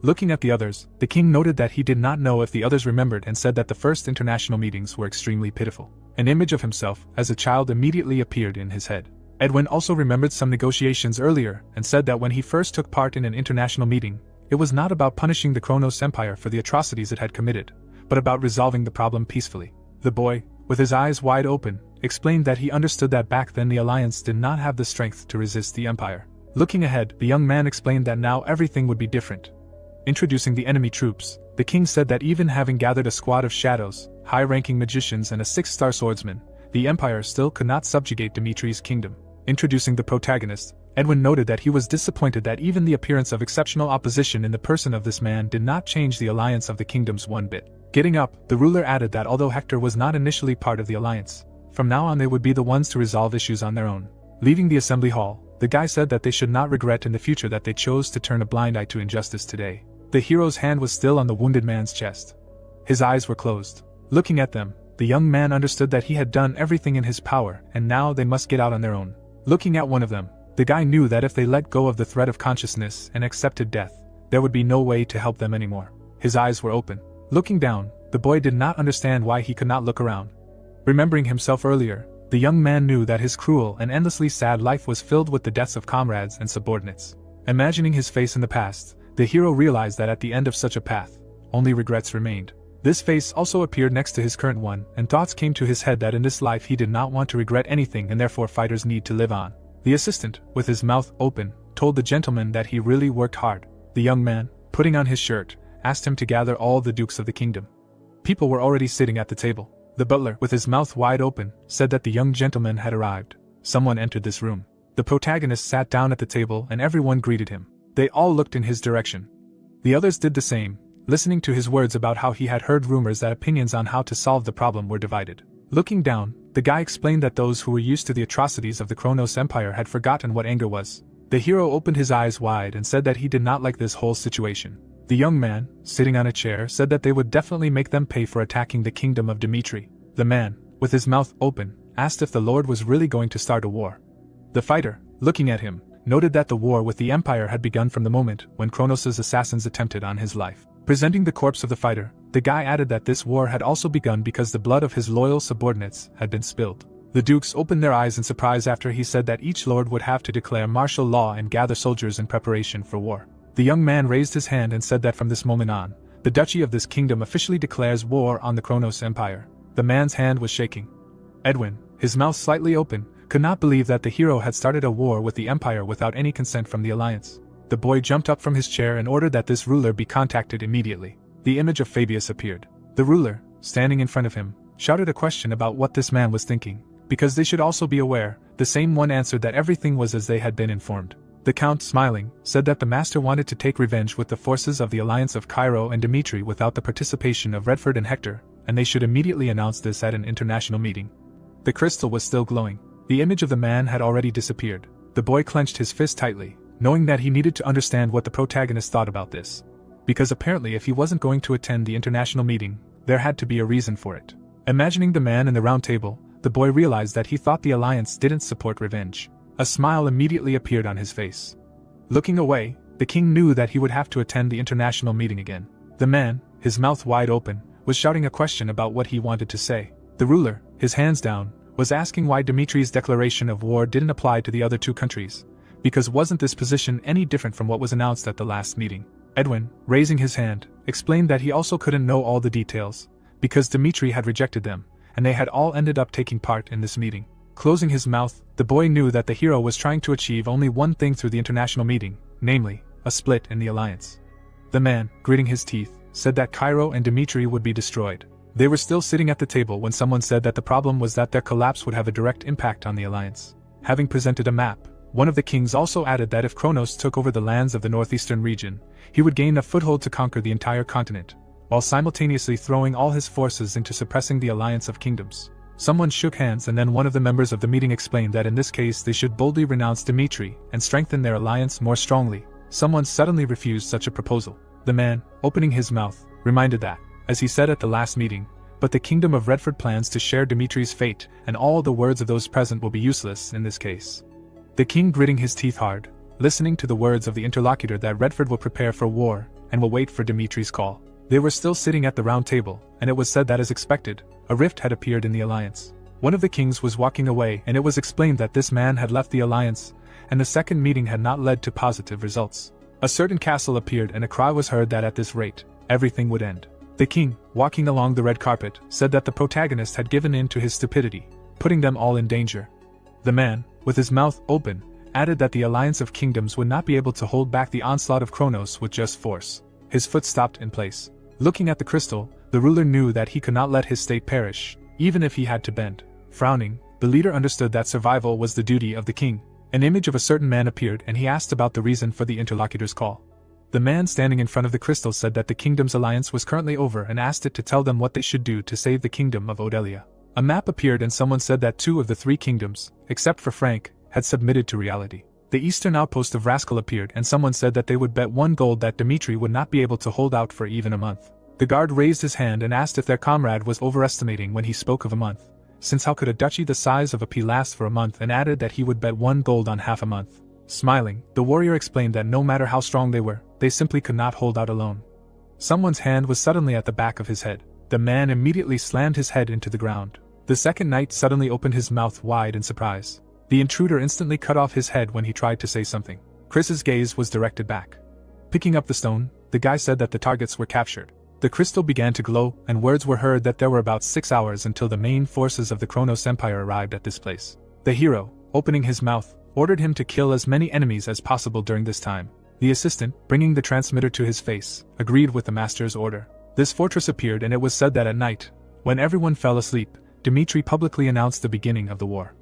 Looking at the others, the king noted that he did not know if the others remembered and said that the first international meetings were extremely pitiful. An image of himself as a child immediately appeared in his head. Edwin also remembered some negotiations earlier and said that when he first took part in an international meeting, it was not about punishing the Kronos Empire for the atrocities it had committed, but about resolving the problem peacefully. The boy, with his eyes wide open, explained that he understood that back then the Alliance did not have the strength to resist the Empire. Looking ahead, the young man explained that now everything would be different. Introducing the enemy troops, the king said that even having gathered a squad of shadows, high-ranking magicians and a 6-star swordsman, the Empire still could not subjugate Dimitri's kingdom. Introducing the protagonist, Edwin noted that he was disappointed that even the appearance of exceptional opposition in the person of this man did not change the alliance of the kingdoms one bit. Getting up, the ruler added that although Hector was not initially part of the alliance, from now on they would be the ones to resolve issues on their own. Leaving the assembly hall, the guy said that they should not regret in the future that they chose to turn a blind eye to injustice today. The hero's hand was still on the wounded man's chest. His eyes were closed. Looking at them, the young man understood that he had done everything in his power and now they must get out on their own. Looking at one of them, the guy knew that if they let go of the threat of consciousness and accepted death, there would be no way to help them anymore. His eyes were open. Looking down, the boy did not understand why he could not look around. Remembering himself earlier, the young man knew that his cruel and endlessly sad life was filled with the deaths of comrades and subordinates. Imagining his face in the past, the hero realized that at the end of such a path, only regrets remained. This face also appeared next to his current one, and thoughts came to his head that in this life he did not want to regret anything and therefore fighters need to live on. The assistant, with his mouth open, told the gentleman that he really worked hard. The young man, putting on his shirt, asked him to gather all the dukes of the kingdom. People were already sitting at the table. The butler, with his mouth wide open, said that the young gentleman had arrived. Someone entered this room. The protagonist sat down at the table and everyone greeted him. They all looked in his direction. The others did the same, listening to his words about how he had heard rumors that opinions on how to solve the problem were divided. Looking down, the guy explained that those who were used to the atrocities of the Kronos Empire had forgotten what anger was. The hero opened his eyes wide and said that he did not like this whole situation. The young man, sitting on a chair, said that they would definitely make them pay for attacking the kingdom of Dimitri. The man, with his mouth open, asked if the Lord was really going to start a war. The fighter, looking at him, noted that the war with the Empire had begun from the moment when Kronos' assassins attempted on his life. Presenting the corpse of the fighter, the guy added that this war had also begun because the blood of his loyal subordinates had been spilled. The dukes opened their eyes in surprise after he said that each lord would have to declare martial law and gather soldiers in preparation for war. The young man raised his hand and said that from this moment on, the duchy of this kingdom officially declares war on the Kronos Empire. The man's hand was shaking. Edwin, his mouth slightly open, could not believe that the hero had started a war with the Empire without any consent from the alliance. The boy jumped up from his chair and ordered that this ruler be contacted immediately. The image of Fabius appeared. The ruler, standing in front of him, shouted a question about what this man was thinking. Because they should also be aware, the same one answered that everything was as they had been informed. The count, smiling, said that the master wanted to take revenge with the forces of the alliance of Cairo and Dimitri without the participation of Redford and Hector, and they should immediately announce this at an international meeting. The crystal was still glowing. The image of the man had already disappeared. The boy clenched his fist tightly, knowing that he needed to understand what the protagonist thought about this. Because apparently if he wasn't going to attend the international meeting, there had to be a reason for it. Imagining the man in the round table, the boy realized that he thought the alliance didn't support revenge. A smile immediately appeared on his face. Looking away, the king knew that he would have to attend the international meeting again. The man, his mouth wide open, was shouting a question about what he wanted to say. The ruler, his hands down, was asking why Dimitri's declaration of war didn't apply to the other two countries. Because wasn't this position any different from what was announced at the last meeting? Edwin, raising his hand, explained that he also couldn't know all the details, because Dimitri had rejected them, and they had all ended up taking part in this meeting. Closing his mouth, the boy knew that the hero was trying to achieve only one thing through the international meeting, namely, a split in the alliance. The man, gritting his teeth, said that Cairo and Dimitri would be destroyed. They were still sitting at the table when someone said that the problem was that their collapse would have a direct impact on the alliance. Having presented a map, one of the kings also added that if Kronos took over the lands of the northeastern region, he would gain a foothold to conquer the entire continent, while simultaneously throwing all his forces into suppressing the alliance of kingdoms. Someone shook hands and then one of the members of the meeting explained that in this case they should boldly renounce Dimitri and strengthen their alliance more strongly. Someone suddenly refused such a proposal. The man, opening his mouth, reminded that, as he said at the last meeting, but the kingdom of Redford plans to share Dimitri's fate, and all the words of those present will be useless in this case. The king gritting his teeth hard, listening to the words of the interlocutor that Redford will prepare for war, and will wait for Dimitri's call. They were still sitting at the round table, and it was said that as expected, a rift had appeared in the alliance. One of the kings was walking away and it was explained that this man had left the alliance, and the second meeting had not led to positive results. A certain castle appeared and a cry was heard that at this rate, everything would end. The king, walking along the red carpet, said that the protagonist had given in to his stupidity, putting them all in danger. The man, with his mouth open, added that the alliance of kingdoms would not be able to hold back the onslaught of Kronos with just force. His foot stopped in place. Looking at the crystal, the ruler knew that he could not let his state perish, even if he had to bend. Frowning, the leader understood that survival was the duty of the king. An image of a certain man appeared and he asked about the reason for the interlocutor's call. The man standing in front of the crystal said that the kingdom's alliance was currently over and asked it to tell them what they should do to save the kingdom of Odelia. A map appeared and someone said that 2 of the 3 kingdoms, except for Frank, had submitted to reality. The eastern outpost of Rascal appeared and someone said that they would bet 1 gold that Dimitri would not be able to hold out for even a month. The guard raised his hand and asked if their comrade was overestimating when he spoke of a month, since how could a duchy the size of a pea last for a month, and added that he would bet 1 gold on half a month. Smiling, the warrior explained that no matter how strong they were, they simply could not hold out alone. Someone's hand was suddenly at the back of his head. The man immediately slammed his head into the ground. The second knight suddenly opened his mouth wide in surprise. The intruder instantly cut off his head when he tried to say something. Chris's gaze was directed back. Picking up the stone, the guy said that the targets were captured. The crystal began to glow, and words were heard that there were about 6 hours until the main forces of the Kronos Empire arrived at this place. The hero, opening his mouth, ordered him to kill as many enemies as possible during this time. The assistant, bringing the transmitter to his face, agreed with the master's order. This fortress appeared and it was said that at night, when everyone fell asleep, Dimitri publicly announced the beginning of the war.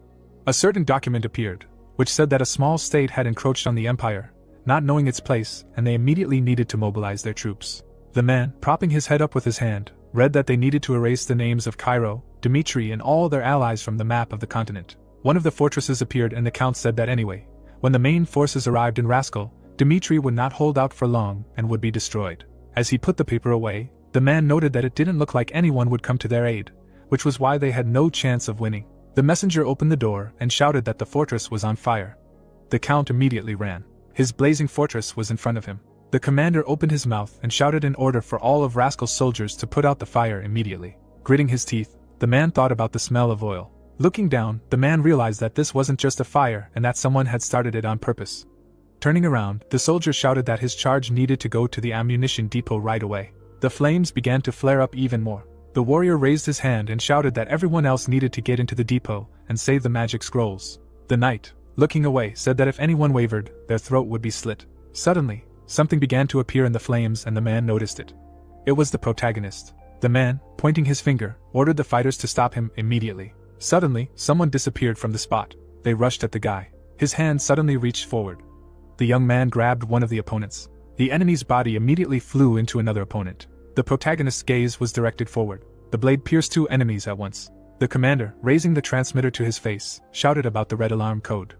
A certain document appeared, which said that a small state had encroached on the empire, not knowing its place, and they immediately needed to mobilize their troops. The man, propping his head up with his hand, read that they needed to erase the names of Cairo, Dimitri and all their allies from the map of the continent. One of the fortresses appeared and the count said that anyway, when the main forces arrived in Rascal, Dimitri would not hold out for long and would be destroyed. As he put the paper away, the man noted that it didn't look like anyone would come to their aid, which was why they had no chance of winning. The messenger opened the door and shouted that the fortress was on fire. The count immediately ran. His blazing fortress was in front of him. The commander opened his mouth and shouted an order for all of Rascal's soldiers to put out the fire immediately. Gritting his teeth, the man thought about the smell of oil. Looking down, the man realized that this wasn't just a fire and that someone had started it on purpose. Turning around, the soldier shouted that his charge needed to go to the ammunition depot right away. The flames began to flare up even more. The warrior raised his hand and shouted that everyone else needed to get into the depot and save the magic scrolls. The knight, looking away, said that if anyone wavered, their throat would be slit. Suddenly, something began to appear in the flames and the man noticed it. It was the protagonist. The man, pointing his finger, ordered the fighters to stop him immediately. Suddenly, someone disappeared from the spot. They rushed at the guy. His hand suddenly reached forward. The young man grabbed one of the opponents. The enemy's body immediately flew into another opponent. The protagonist's gaze was directed forward. The blade pierced 2 enemies at once. The commander, raising the transmitter to his face, shouted about the red alarm code.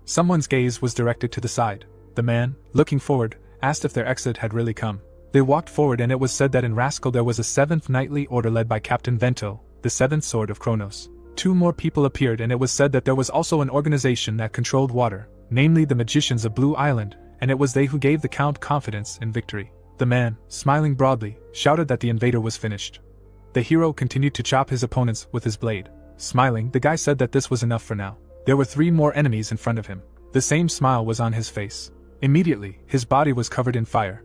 Someone's gaze was directed to the side. The man, looking forward, asked if their exit had really come. They walked forward and it was said that in Rascal there was a 7th knightly order led by Captain Vento, the 7th sword of Kronos. 2 more people appeared and it was said that there was also an organization that controlled water, namely the magicians of Blue Island, and it was they who gave the count confidence in victory. The man, smiling broadly, shouted that the invader was finished. The hero continued to chop his opponents with his blade. Smiling, the guy said that this was enough for now. There were 3 more enemies in front of him. The same smile was on his face. Immediately, his body was covered in fire.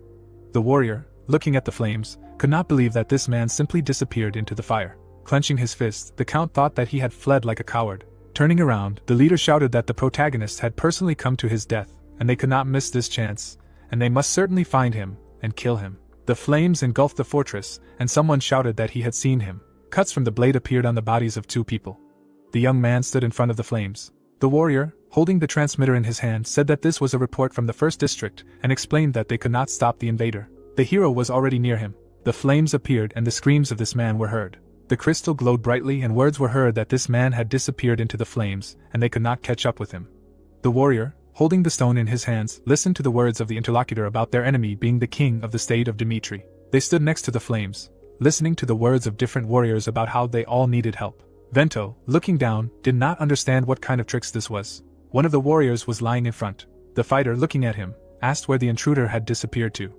The warrior, looking at the flames, could not believe that this man simply disappeared into the fire. Clenching his fist, the count thought that he had fled like a coward. Turning around, the leader shouted that the protagonist had personally come to his death, and they could not miss this chance, and they must certainly find him and kill him. The flames engulfed the fortress, and someone shouted that he had seen him. Cuts from the blade appeared on the bodies of 2 people. The young man stood in front of the flames. The warrior, holding the transmitter in his hand, said that this was a report from the 1st district, and explained that they could not stop the invader. The hero was already near him. The flames appeared and the screams of this man were heard. The crystal glowed brightly and words were heard that this man had disappeared into the flames, and they could not catch up with him. The warrior, holding the stone in his hands, listened to the words of the interlocutor about their enemy being the king of the state of Dimitri. They stood next to the flames, listening to the words of different warriors about how they all needed help. Vento, looking down, did not understand what kind of tricks this was. One of the warriors was lying in front. The fighter, looking at him, asked where the intruder had disappeared to.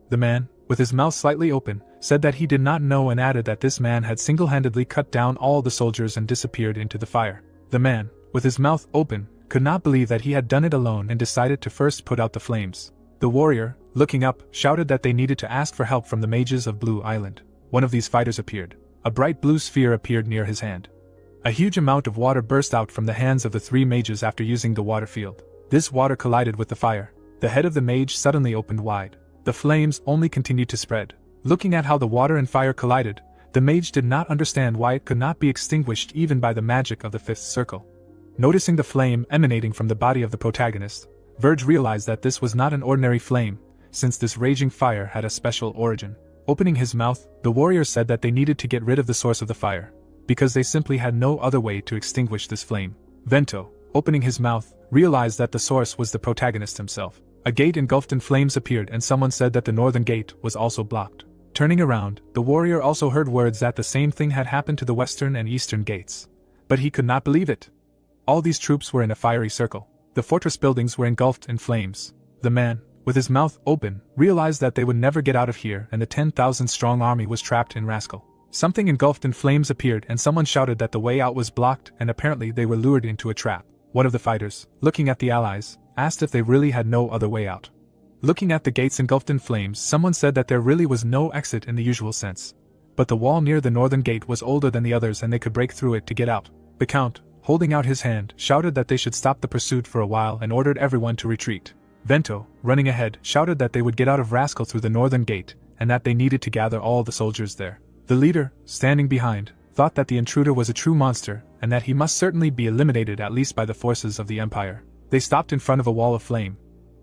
The man, with his mouth slightly open, said that he did not know and added that this man had single-handedly cut down all the soldiers and disappeared into the fire. The man, with his mouth open, could not believe that he had done it alone and decided to first put out the flames. The warrior, looking up, shouted that they needed to ask for help from the mages of Blue Island. One of these fighters appeared. A bright blue sphere appeared near his hand. A huge amount of water burst out from the hands of the 3 mages after using the water field. This water collided with the fire. The head of the mage suddenly opened wide. The flames only continued to spread. Looking at how the water and fire collided, the mage did not understand why it could not be extinguished even by the magic of the 5th circle. Noticing the flame emanating from the body of the protagonist, Verge realized that this was not an ordinary flame, since this raging fire had a special origin. Opening his mouth, the warrior said that they needed to get rid of the source of the fire, because they simply had no other way to extinguish this flame. Vento, opening his mouth, realized that the source was the protagonist himself. A gate engulfed in flames appeared and someone said that the northern gate was also blocked. Turning around, the warrior also heard words that the same thing had happened to the western and eastern gates. But he could not believe it. All these troops were in a fiery circle. The fortress buildings were engulfed in flames. The man, with his mouth open, realized that they would never get out of here and the 10,000-strong army was trapped in Rascal. Something engulfed in flames appeared and someone shouted that the way out was blocked and apparently they were lured into a trap. One of the fighters, looking at the allies, asked if they really had no other way out. Looking at the gates engulfed in flames, someone said that there really was no exit in the usual sense. But the wall near the northern gate was older than the others and they could break through it to get out. The count, holding out his hand, shouted that they should stop the pursuit for a while and ordered everyone to retreat. Vento, running ahead, shouted that they would get out of Rascal through the northern gate and that they needed to gather all the soldiers there. The leader, standing behind, thought that the intruder was a true monster and that he must certainly be eliminated at least by the forces of the Empire. They stopped in front of a wall of flame.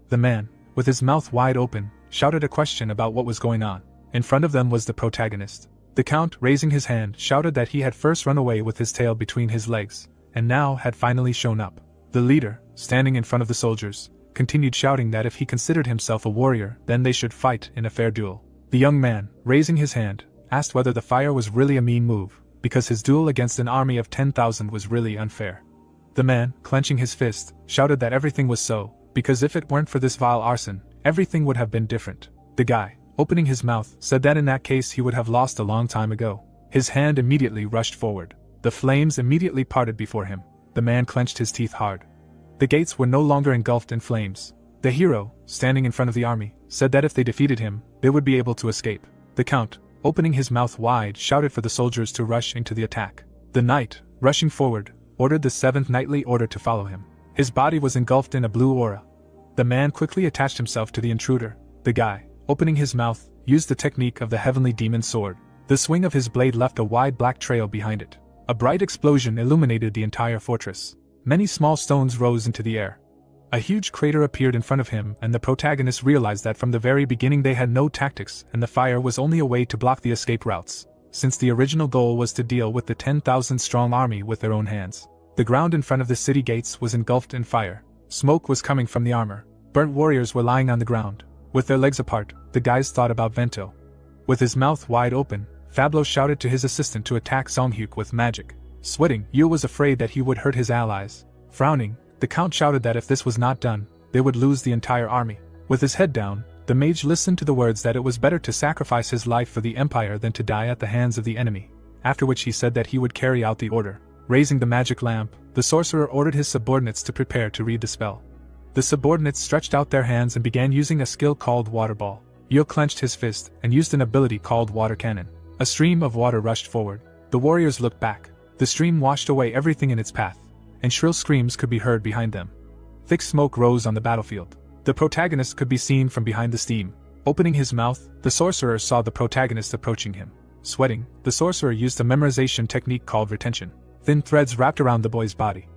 The man, with his mouth wide open, shouted a question about what was going on. In front of them was the protagonist. The count, raising his hand, shouted that he had first run away with his tail between his legs, and now had finally shown up. The leader, standing in front of the soldiers, continued shouting that if he considered himself a warrior, then they should fight in a fair duel. The young man, raising his hand, asked whether the fire was really a mean move, because his duel against an army of 10,000 was really unfair. The man, clenching his fist, shouted that everything was so, because if it weren't for this vile arson, everything would have been different. The guy, opening his mouth, said that in that case he would have lost a long time ago. His hand immediately rushed forward. The flames immediately parted before him. The man clenched his teeth hard. The gates were no longer engulfed in flames. The hero, standing in front of the army, said that if they defeated him, they would be able to escape. The count, opening his mouth wide, shouted for the soldiers to rush into the attack. The knight, rushing forward, ordered the 7th knightly order to follow him. His body was engulfed in a blue aura. The man quickly attached himself to the intruder. The guy, opening his mouth, used the technique of the heavenly demon sword. The swing of his blade left a wide black trail behind it. A bright explosion illuminated the entire fortress. Many small stones rose into the air. A huge crater appeared in front of him and the protagonist realized that from the very beginning they had no tactics and the fire was only a way to block the escape routes, since the original goal was to deal with the 10,000-strong army with their own hands. The ground in front of the city gates was engulfed in fire. Smoke was coming from the armor. Burnt warriors were lying on the ground. With their legs apart, the guys thought about Vento. With his mouth wide open, Fablo shouted to his assistant to attack Songhyuk with magic. Sweating, Yule was afraid that he would hurt his allies. Frowning, the count shouted that if this was not done, they would lose the entire army. With his head down, the mage listened to the words that it was better to sacrifice his life for the empire than to die at the hands of the enemy, after which he said that he would carry out the order. Raising the magic lamp, the sorcerer ordered his subordinates to prepare to read the spell. The subordinates stretched out their hands and began using a skill called Water Ball. Yule clenched his fist and used an ability called Water Cannon. A stream of water rushed forward. The warriors looked back. The stream washed away everything in its path, and shrill screams could be heard behind them. Thick smoke rose on the battlefield. The protagonist could be seen from behind the steam. Opening his mouth, the sorcerer saw the protagonist approaching him. Sweating, the sorcerer used a memorization technique called retention. Thin threads wrapped around the boy's body.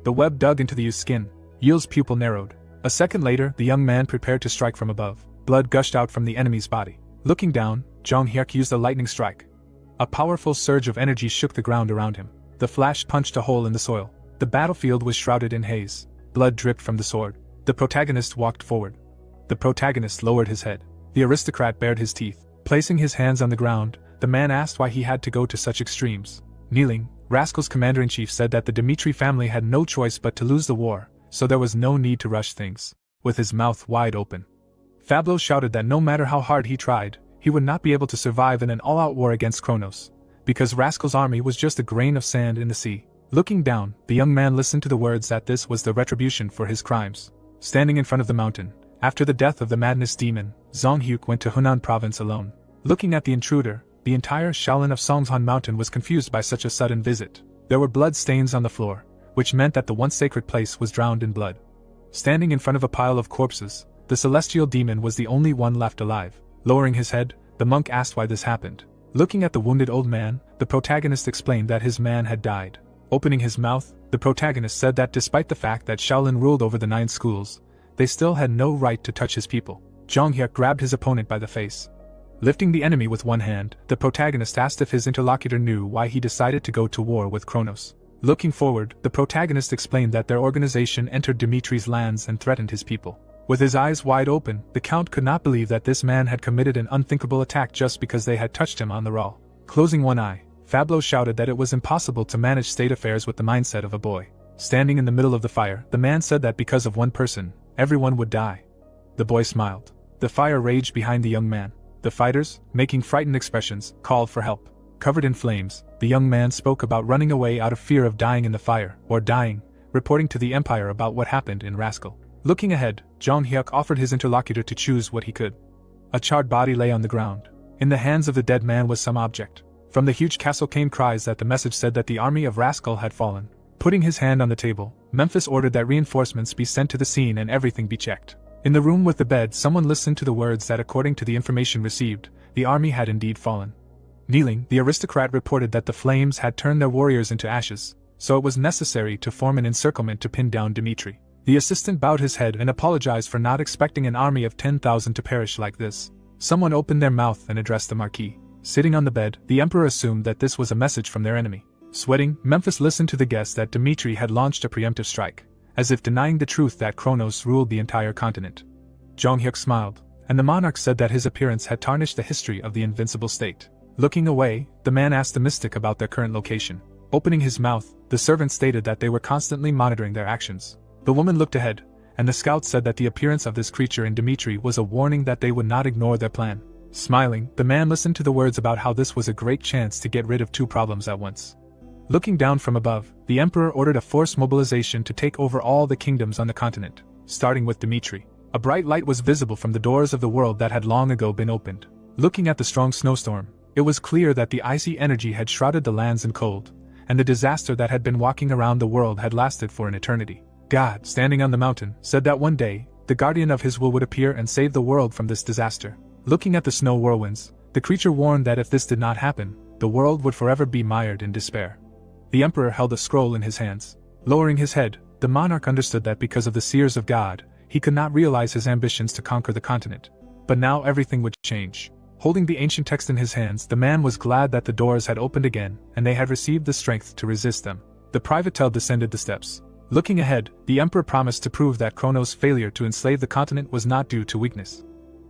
The web dug into the youth's skin. Yule's pupil narrowed. A second later, the young man prepared to strike from above. Blood gushed out from the enemy's body. Looking down, Jonghyuk used a lightning strike. A powerful surge of energy shook the ground around him. The flash punched a hole in the soil. The battlefield was shrouded in haze. Blood dripped from the sword. The protagonist walked forward. The protagonist lowered his head. The aristocrat bared his teeth. Placing his hands on the ground, the man asked why he had to go to such extremes. Kneeling, Rascal's commander-in-chief said that the Dmitri family had no choice but to lose the war, so there was no need to rush things. With his mouth wide open, Fablo shouted that no matter how hard he tried, he would not be able to survive in an all-out war against Kronos, because Rascal's army was just a grain of sand in the sea. Looking down, the young man listened to the words that this was the retribution for his crimes. Standing in front of the mountain, after the death of the madness demon, Zonghyuk went to Hunan province alone. Looking at the intruder, the entire Shaolin of Songhan mountain was confused by such a sudden visit. There were blood stains on the floor, which meant that the once sacred place was drowned in blood. Standing in front of a pile of corpses, the celestial demon was the only one left alive. Lowering his head, the monk asked why this happened. Looking at the wounded old man, the protagonist explained that his man had died. Opening his mouth, The protagonist said that despite the fact that Shaolin ruled over the 9 schools, they still had no right to touch his people. Zhang Hyuk grabbed his opponent by the face. Lifting the enemy with one hand, the protagonist asked if his interlocutor knew why he decided to go to war with Kronos. Looking forward, the protagonist explained that their organization entered Dimitri's lands and threatened his people. With his eyes wide open, the Count could not believe that this man had committed an unthinkable attack just because they had touched him on the raw. Closing one eye, Fablo shouted that it was impossible to manage state affairs with the mindset of a boy. Standing in the middle of the fire, the man said that because of one person, everyone would die. The boy smiled. The fire raged behind the young man. The fighters, making frightened expressions, called for help. Covered in flames, the young man spoke about running away out of fear of dying in the fire, or dying, reporting to the Empire about what happened in Rascal. Looking ahead, Zhang Hyuk offered his interlocutor to choose what he could. A charred body lay on the ground. In the hands of the dead man was some object. From the huge castle came cries that the message said that the army of Rascal had fallen. Putting his hand on the table, Memphis ordered that reinforcements be sent to the scene and everything be checked. In the room with the bed, someone listened to the words that according to the information received, the army had indeed fallen. Kneeling, the aristocrat reported that the flames had turned their warriors into ashes, so it was necessary to form an encirclement to pin down Dimitri. The assistant bowed his head and apologized for not expecting an army of 10,000 to perish like this. Someone opened their mouth and addressed the Marquis. Sitting on the bed, the emperor assumed that this was a message from their enemy. Sweating, Memphis listened to the guess that Dimitri had launched a preemptive strike, as if denying the truth that Kronos ruled the entire continent. Zhang Hyuk smiled, and the monarch said that his appearance had tarnished the history of the invincible state. Looking away, the man asked the mystic about their current location. Opening his mouth, the servant stated that they were constantly monitoring their actions. The woman looked ahead, and the scout said that the appearance of this creature in Dimitri was a warning that they would not ignore their plan. Smiling, the man listened to the words about how this was a great chance to get rid of 2 problems at once. Looking down from above, the emperor ordered a forced mobilization to take over all the kingdoms on the continent, starting with Dimitri. A bright light was visible from the doors of the world that had long ago been opened. Looking at the strong snowstorm, it was clear that the icy energy had shrouded the lands in cold, and the disaster that had been walking around the world had lasted for an eternity. God, standing on the mountain, said that one day, the guardian of his will would appear and save the world from this disaster. Looking at the snow whirlwinds, the creature warned that if this did not happen, the world would forever be mired in despair. The emperor held a scroll in his hands. Lowering his head, the monarch understood that because of the seers of God, he could not realize his ambitions to conquer the continent. But now everything would change. Holding the ancient text in his hands, the man was glad that the doors had opened again, and they had received the strength to resist them. The privatel descended the steps. Looking ahead, the emperor promised to prove that Kronos' failure to enslave the continent was not due to weakness.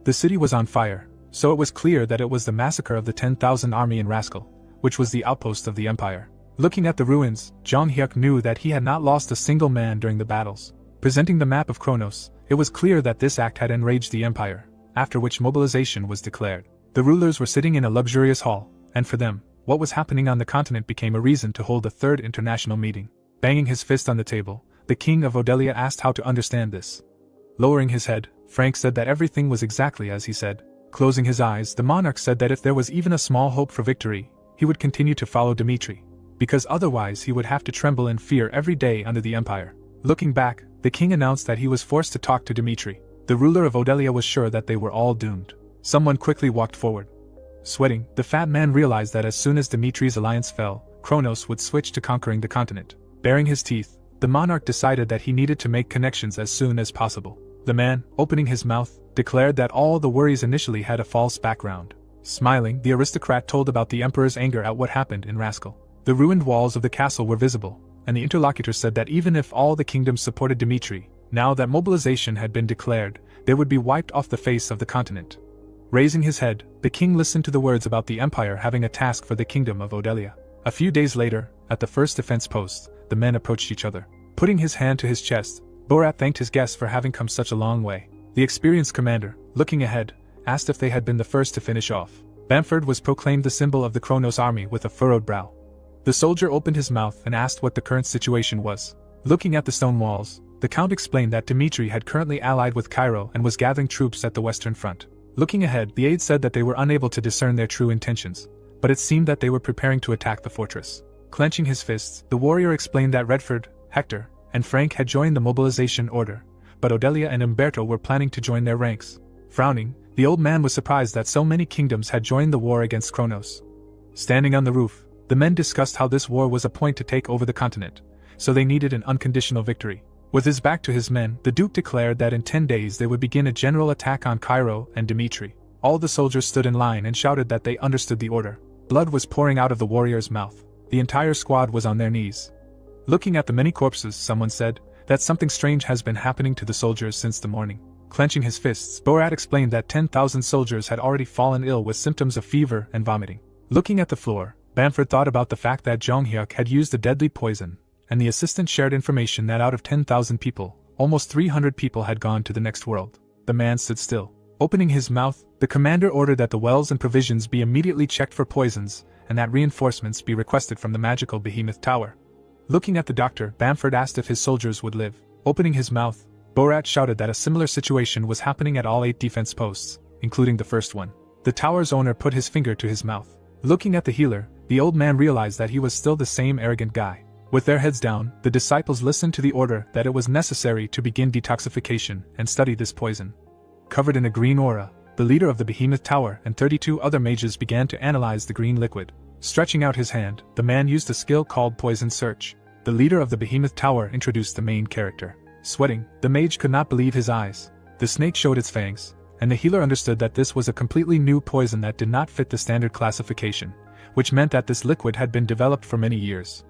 The city was on fire, so it was clear that it was the massacre of the 10,000 army in Rascal, which was the outpost of the empire. Looking at the ruins, Zhang Hyuk knew that he had not lost a single man during the battles. Presenting the map of Kronos, it was clear that this act had enraged the empire, after which mobilization was declared. The rulers were sitting in a luxurious hall, and for them, what was happening on the continent became a reason to hold a 3rd international meeting. Banging his fist on the table, the king of Odelia asked how to understand this. Lowering his head, Frank said that everything was exactly as he said. Closing his eyes, the monarch said that if there was even a small hope for victory, he would continue to follow Dimitri, because otherwise he would have to tremble in fear every day under the empire. Looking back, the king announced that he was forced to talk to Dimitri. The ruler of Odelia was sure that they were all doomed. Someone quickly walked forward. Sweating, the fat man realized that as soon as Dimitri's alliance fell, Kronos would switch to conquering the continent. Baring his teeth, the monarch decided that he needed to make connections as soon as possible. The man, opening his mouth, declared that all the worries initially had a false background. Smiling, the aristocrat told about the emperor's anger at what happened in Rascal. The ruined walls of the castle were visible, and the interlocutor said that even if all the kingdoms supported Dimitri, now that mobilization had been declared, they would be wiped off the face of the continent. Raising his head, the king listened to the words about the empire having a task for the kingdom of Odelia. A few days later, at the first defense post, the men approached each other. Putting his hand to his chest, Borat thanked his guests for having come such a long way. The experienced commander, looking ahead, asked if they had been the first to finish off. Bamford was proclaimed the symbol of the Kronos army with a furrowed brow. The soldier opened his mouth and asked what the current situation was. Looking at the stone walls, the count explained that Dimitri had currently allied with Cairo and was gathering troops at the western front. Looking ahead, the aide said that they were unable to discern their true intentions, but it seemed that they were preparing to attack the fortress. Clenching his fists, the warrior explained that Redford, Hector, and Frank had joined the mobilization order, but Odelia and Umberto were planning to join their ranks. Frowning, the old man was surprised that so many kingdoms had joined the war against Kronos. Standing on the roof, the men discussed how this war was a point to take over the continent, so they needed an unconditional victory. With his back to his men, the Duke declared that in 10 days they would begin a general attack on Cairo and Dimitri. All the soldiers stood in line and shouted that they understood the order. Blood was pouring out of the warrior's mouth. The entire squad was on their knees. Looking at the many corpses, someone said that something strange has been happening to the soldiers since the morning. Clenching his fists, Borat explained that 10,000 soldiers had already fallen ill with symptoms of fever and vomiting. Looking at the floor, Bamford thought about the fact that Jonghyuk had used a deadly poison, and the assistant shared information that out of 10,000 people, almost 300 people had gone to the next world. The man stood still. Opening his mouth, the commander ordered that the wells and provisions be immediately checked for poisons, and that reinforcements be requested from the magical behemoth tower. Looking at the doctor, Bamford asked if his soldiers would live. Opening his mouth, Borat shouted that a similar situation was happening at all 8 defense posts, including the first one. The tower's owner put his finger to his mouth. Looking at the healer, the old man realized that he was still the same arrogant guy. With their heads down, the disciples listened to the order that it was necessary to begin detoxification and study this poison. Covered in a green aura, the leader of the behemoth tower and 32 other mages began to analyze the green liquid. Stretching out his hand, the man used a skill called poison search. The leader of the behemoth tower introduced the main character. Sweating, the mage could not believe his eyes. The snake showed its fangs, and the healer understood that this was a completely new poison that did not fit the standard classification, which meant that this liquid had been developed for many years.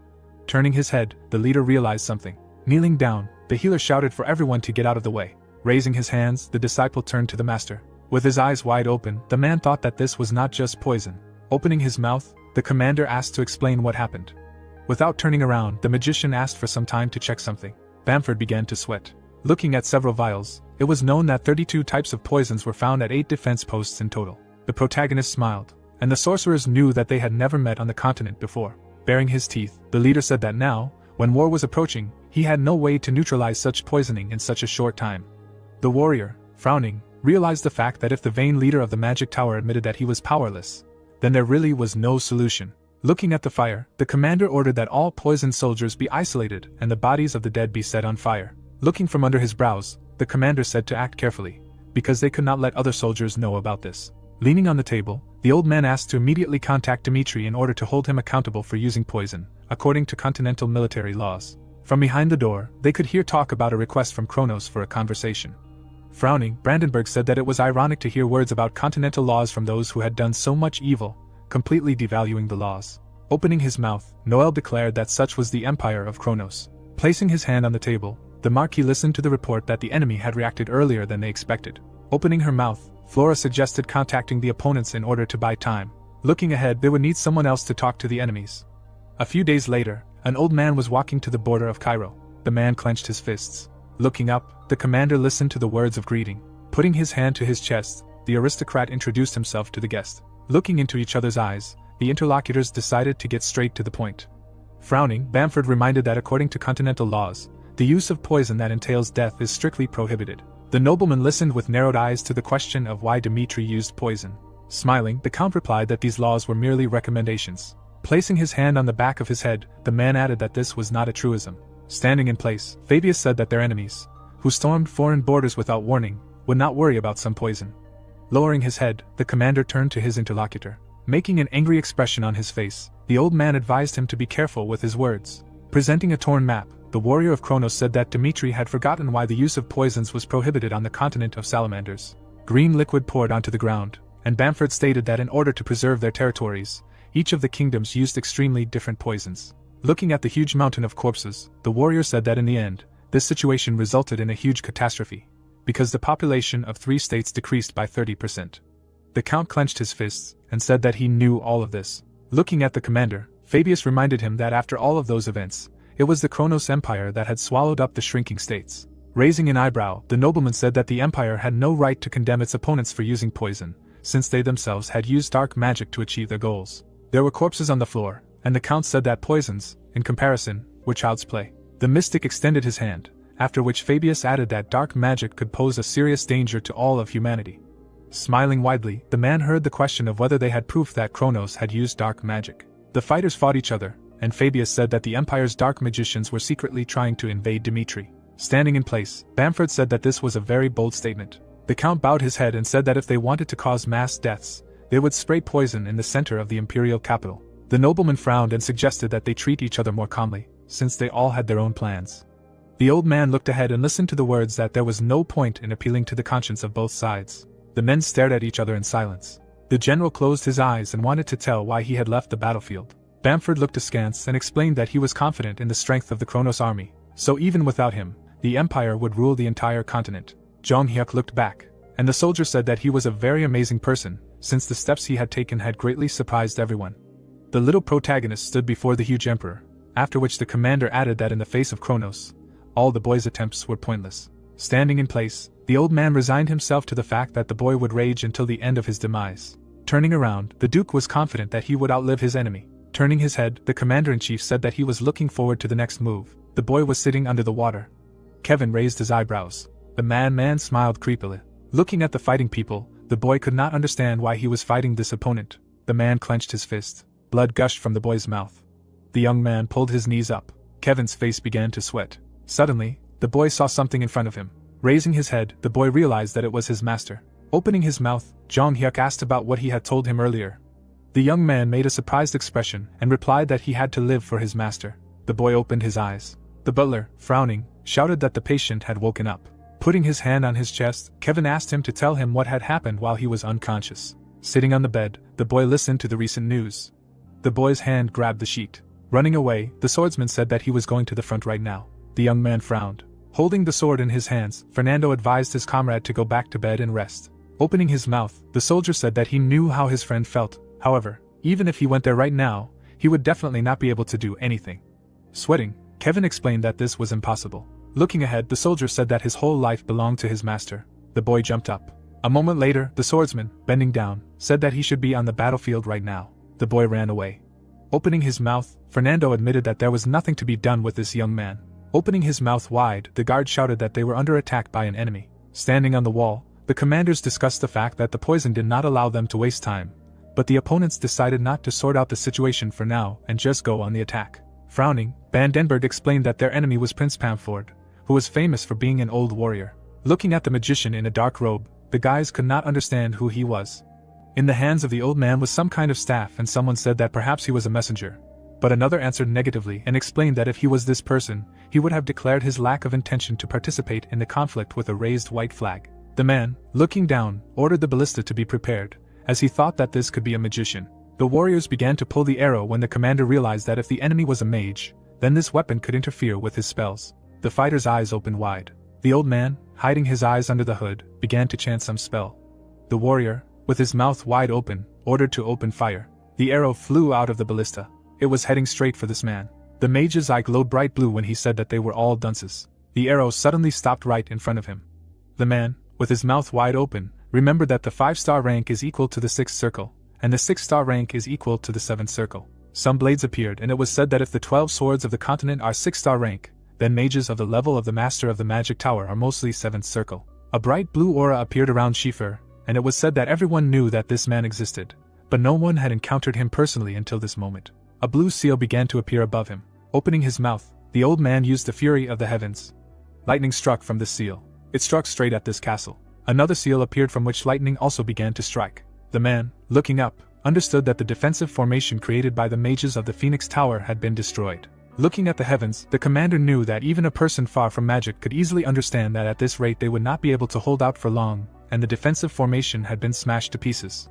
Turning his head, the leader realized something. Kneeling down, the healer shouted for everyone to get out of the way. Raising his hands, the disciple turned to the master. With his eyes wide open, the man thought that this was not just poison. Opening his mouth, the commander asked to explain what happened. Without turning around, the magician asked for some time to check something. Bamford began to sweat. Looking at several vials, it was known that 32 types of poisons were found at 8 defense posts in total. The protagonist smiled, and the sorcerers knew that they had never met on the continent before. Baring his teeth, the leader said that now, when war was approaching, he had no way to neutralize such poisoning in such a short time. The warrior, frowning, realized the fact that if the vain leader of the magic tower admitted that he was powerless, then there really was no solution. Looking at the fire, the commander ordered that all poisoned soldiers be isolated and the bodies of the dead be set on fire. Looking from under his brows, the commander said to act carefully, because they could not let other soldiers know about this. Leaning on the table, the old man asked to immediately contact Dimitri in order to hold him accountable for using poison, according to continental military laws. From behind the door, they could hear talk about a request from Kronos for a conversation. Frowning, Brandenburg said that it was ironic to hear words about continental laws from those who had done so much evil, completely devaluing the laws. Opening his mouth, Noel declared that such was the empire of Kronos. Placing his hand on the table, the Marquis listened to the report that the enemy had reacted earlier than they expected. Opening her mouth, Flora suggested contacting the opponents in order to buy time. Looking ahead, they would need someone else to talk to the enemies. A few days later, an old man was walking to the border of Cairo. The man clenched his fists. Looking up, the commander listened to the words of greeting. Putting his hand to his chest, the aristocrat introduced himself to the guest. Looking into each other's eyes, the interlocutors decided to get straight to the point. Frowning, Bamford reminded that according to continental laws, the use of poison that entails death is strictly prohibited. The nobleman listened with narrowed eyes to the question of why Dimitri used poison. Smiling, the count replied that these laws were merely recommendations. Placing his hand on the back of his head, the man added that this was not a truism. Standing in place, Fabius said that their enemies, who stormed foreign borders without warning, would not worry about some poison. Lowering his head, the commander turned to his interlocutor. Making an angry expression on his face, the old man advised him to be careful with his words. Presenting a torn map, the warrior of Kronos said that Dimitri had forgotten why the use of poisons was prohibited on the continent of salamanders. Green liquid poured onto the ground, and Bamford stated that in order to preserve their territories, each of the kingdoms used extremely different poisons. Looking at the huge mountain of corpses, the warrior said that in the end, this situation resulted in a huge catastrophe, because the population of 3 states decreased by 30%. The count clenched his fists, and said that he knew all of this. Looking at the commander, Fabius reminded him that after all of those events, it was the Kronos Empire that had swallowed up the shrinking states. Raising an eyebrow, the nobleman said that the empire had no right to condemn its opponents for using poison, since they themselves had used dark magic to achieve their goals. There were corpses on the floor, and the count said that poisons, in comparison, were child's play. The mystic extended his hand, after which Fabius added that dark magic could pose a serious danger to all of humanity. Smiling widely, the man heard the question of whether they had proof that Kronos had used dark magic. The fighters fought each other, and Fabius said that the Empire's dark magicians were secretly trying to invade Dimitri. Standing in place, Bamford said that this was a very bold statement. The Count bowed his head and said that if they wanted to cause mass deaths, they would spray poison in the center of the imperial capital. The nobleman frowned and suggested that they treat each other more calmly. since they all had their own plans. The old man looked ahead and listened to the words that there was no point in appealing to the conscience of both sides. The men stared at each other in silence. The general closed his eyes and wanted to tell why he had left the battlefield. Bamford looked askance and explained that he was confident in the strength of the Kronos army, so even without him, the Empire would rule the entire continent. Jong Hyuk looked back, and the soldier said that he was a very amazing person, since the steps he had taken had greatly surprised everyone. The little protagonist stood before the huge emperor, after which the commander added that in the face of Kronos, all the boy's attempts were pointless. Standing in place, the old man resigned himself to the fact that the boy would rage until the end of his demise. Turning around, the Duke was confident that he would outlive his enemy. Turning his head, the commander-in-chief said that he was looking forward to the next move. The boy was sitting under the water. Kevin raised his eyebrows. The man smiled creepily. Looking at the fighting people, the boy could not understand why he was fighting this opponent. The man clenched his fist. Blood gushed from the boy's mouth. The young man pulled his knees up. Kevin's face began to sweat. Suddenly, the boy saw something in front of him. Raising his head, the boy realized that it was his master. Opening his mouth, Jong Hyuk asked about what he had told him earlier. The young man made a surprised expression and replied that he had to live for his master. The boy opened his eyes. The butler, frowning, shouted that the patient had woken up. Putting his hand on his chest, Kevin asked him to tell him what had happened while he was unconscious. Sitting on the bed, the boy listened to the recent news. The boy's hand grabbed the sheet. Running away, the swordsman said that he was going to the front right now. The young man frowned. Holding the sword in his hands, Fernando advised his comrade to go back to bed and rest. Opening his mouth, the soldier said that he knew how his friend felt. However, even if he went there right now, he would definitely not be able to do anything. Sweating, Kevin explained that this was impossible. Looking ahead, the soldier said that his whole life belonged to his master. The boy jumped up. A moment later, the swordsman, bending down, said that he should be on the battlefield right now. The boy ran away. Opening his mouth, Fernando admitted that there was nothing to be done with this young man. Opening his mouth wide, the guard shouted that they were under attack by an enemy. Standing on the wall, the commanders discussed the fact that the poison did not allow them to waste time, but the opponents decided not to sort out the situation for now and just go on the attack. Frowning, Bandenberg explained that their enemy was Prince Pamford, who was famous for being an old warrior. Looking at the magician in a dark robe, the guys could not understand who he was. In the hands of the old man was some kind of staff, and someone said that perhaps he was a messenger. But another answered negatively and explained that if he was this person, he would have declared his lack of intention to participate in the conflict with a raised white flag. The man, looking down, ordered the ballista to be prepared, as he thought that this could be a magician. The warriors began to pull the arrow when the commander realized that if the enemy was a mage, then this weapon could interfere with his spells. The fighter's eyes opened wide. The old man, hiding his eyes under the hood, began to chant some spell. The warrior, with his mouth wide open, ordered to open fire. The arrow flew out of the ballista. It was heading straight for this man. The mage's eye glowed bright blue when he said that they were all dunces. The arrow suddenly stopped right in front of him. The man, with his mouth wide open, remembered that the 5-star rank is equal to the 6th circle, and the 6-star rank is equal to the 7th circle. Some blades appeared, and it was said that if the 12 swords of the continent are 6-star rank, then mages of the level of the Master of the Magic Tower are mostly 7th circle. A bright blue aura appeared around Schiffer, and it was said that everyone knew that this man existed, but no one had encountered him personally until this moment. A blue seal began to appear above him. Opening his mouth, the old man used the fury of the heavens. Lightning struck from the seal. It struck straight at this castle. Another seal appeared from which lightning also began to strike. The man, looking up, understood that the defensive formation created by the mages of the Phoenix Tower had been destroyed. Looking at the heavens, the commander knew that even a person far from magic could easily understand that at this rate they would not be able to hold out for long, and the defensive formation had been smashed to pieces.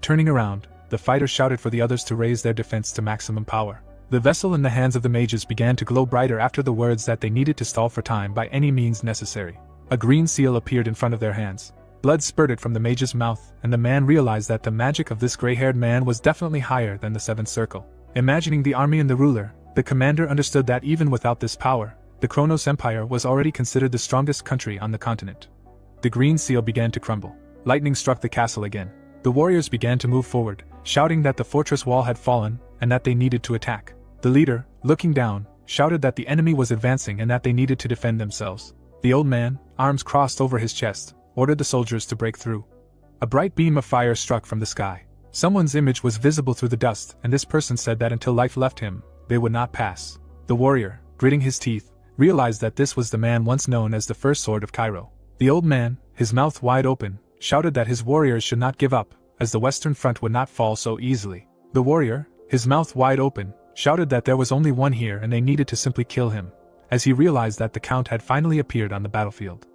Turning around, the fighter shouted for the others to raise their defense to maximum power. The vessel in the hands of the mages began to glow brighter after the words that they needed to stall for time by any means necessary. A green seal appeared in front of their hands. Blood spurted from the mage's mouth, and the man realized that the magic of this gray-haired man was definitely higher than the 7th circle. Imagining the army and the ruler, the commander understood that even without this power, the Kronos Empire was already considered the strongest country on the continent. The green seal began to crumble. Lightning struck the castle again. The warriors began to move forward, shouting that the fortress wall had fallen, and that they needed to attack. The leader, looking down, shouted that the enemy was advancing and that they needed to defend themselves. The old man, arms crossed over his chest, ordered the soldiers to break through. A bright beam of fire struck from the sky. Someone's image was visible through the dust, and this person said that until life left him, they would not pass. The warrior, gritting his teeth, realized that this was the man once known as the First Sword of Cairo. The old man, his mouth wide open, shouted that his warriors should not give up, as the Western Front would not fall so easily. The warrior, his mouth wide open, shouted that there was only one here and they needed to simply kill him, as he realized that the Count had finally appeared on the battlefield.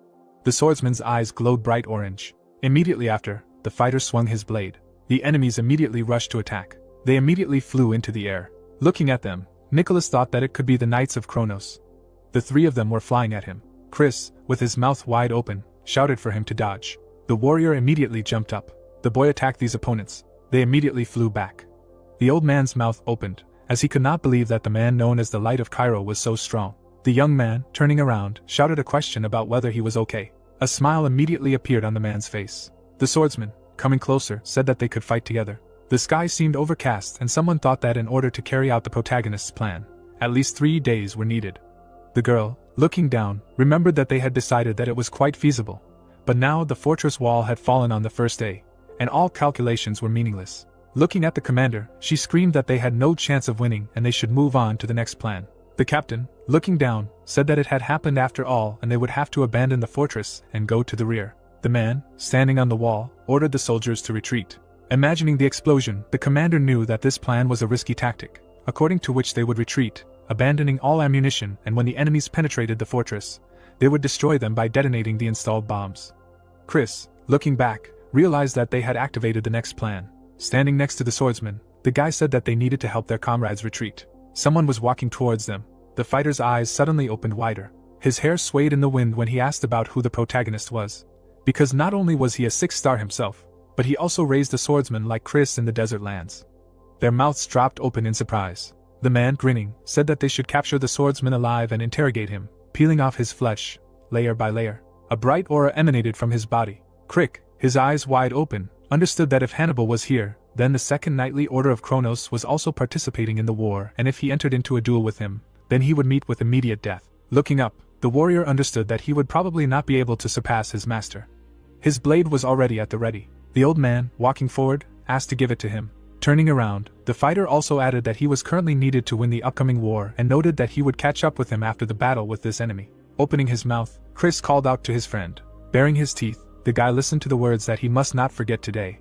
The swordsman's eyes glowed bright orange. Immediately after, the fighter swung his blade. The enemies immediately rushed to attack. They immediately flew into the air. Looking at them, Nicholas thought that it could be the Knights of Kronos. The three of them were flying at him. Chris, with his mouth wide open, shouted for him to dodge. The warrior immediately jumped up. The boy attacked these opponents. They immediately flew back. The old man's mouth opened, as he could not believe that the man known as the Light of Cairo was so strong. The young man, turning around, shouted a question about whether he was okay. A smile immediately appeared on the man's face. The swordsman, coming closer, said that they could fight together. The sky seemed overcast and someone thought that in order to carry out the protagonist's plan, at least 3 days were needed. The girl, looking down, remembered that they had decided that it was quite feasible. But now the fortress wall had fallen on the first day, and all calculations were meaningless. Looking at the commander, she screamed that they had no chance of winning and they should move on to the next plan. The captain, looking down, said that it had happened after all and they would have to abandon the fortress and go to the rear. The man, standing on the wall, ordered the soldiers to retreat. Imagining the explosion, the commander knew that this plan was a risky tactic, according to which they would retreat, abandoning all ammunition, and when the enemies penetrated the fortress, they would destroy them by detonating the installed bombs. Chris, looking back, realized that they had activated the next plan. Standing next to the swordsman, the guy said that they needed to help their comrades retreat. Someone was walking towards them. The fighter's eyes suddenly opened wider. His hair swayed in the wind when he asked about who the protagonist was. Because not only was he a 6-star himself, but he also raised a swordsman like Chris in the desert lands. Their mouths dropped open in surprise. The man, grinning, said that they should capture the swordsman alive and interrogate him, peeling off his flesh, layer by layer. A bright aura emanated from his body. Crick, his eyes wide open, understood that if Hannibal was here, then the Second Knightly Order of Kronos was also participating in the war, and if he entered into a duel with him, then he would meet with immediate death. Looking up, the warrior understood that he would probably not be able to surpass his master. His blade was already at the ready. The old man, walking forward, asked to give it to him. Turning around, the fighter also added that he was currently needed to win the upcoming war and noted that he would catch up with him after the battle with this enemy. Opening his mouth, Chris called out to his friend. Baring his teeth, the guy listened to the words that he must not forget today.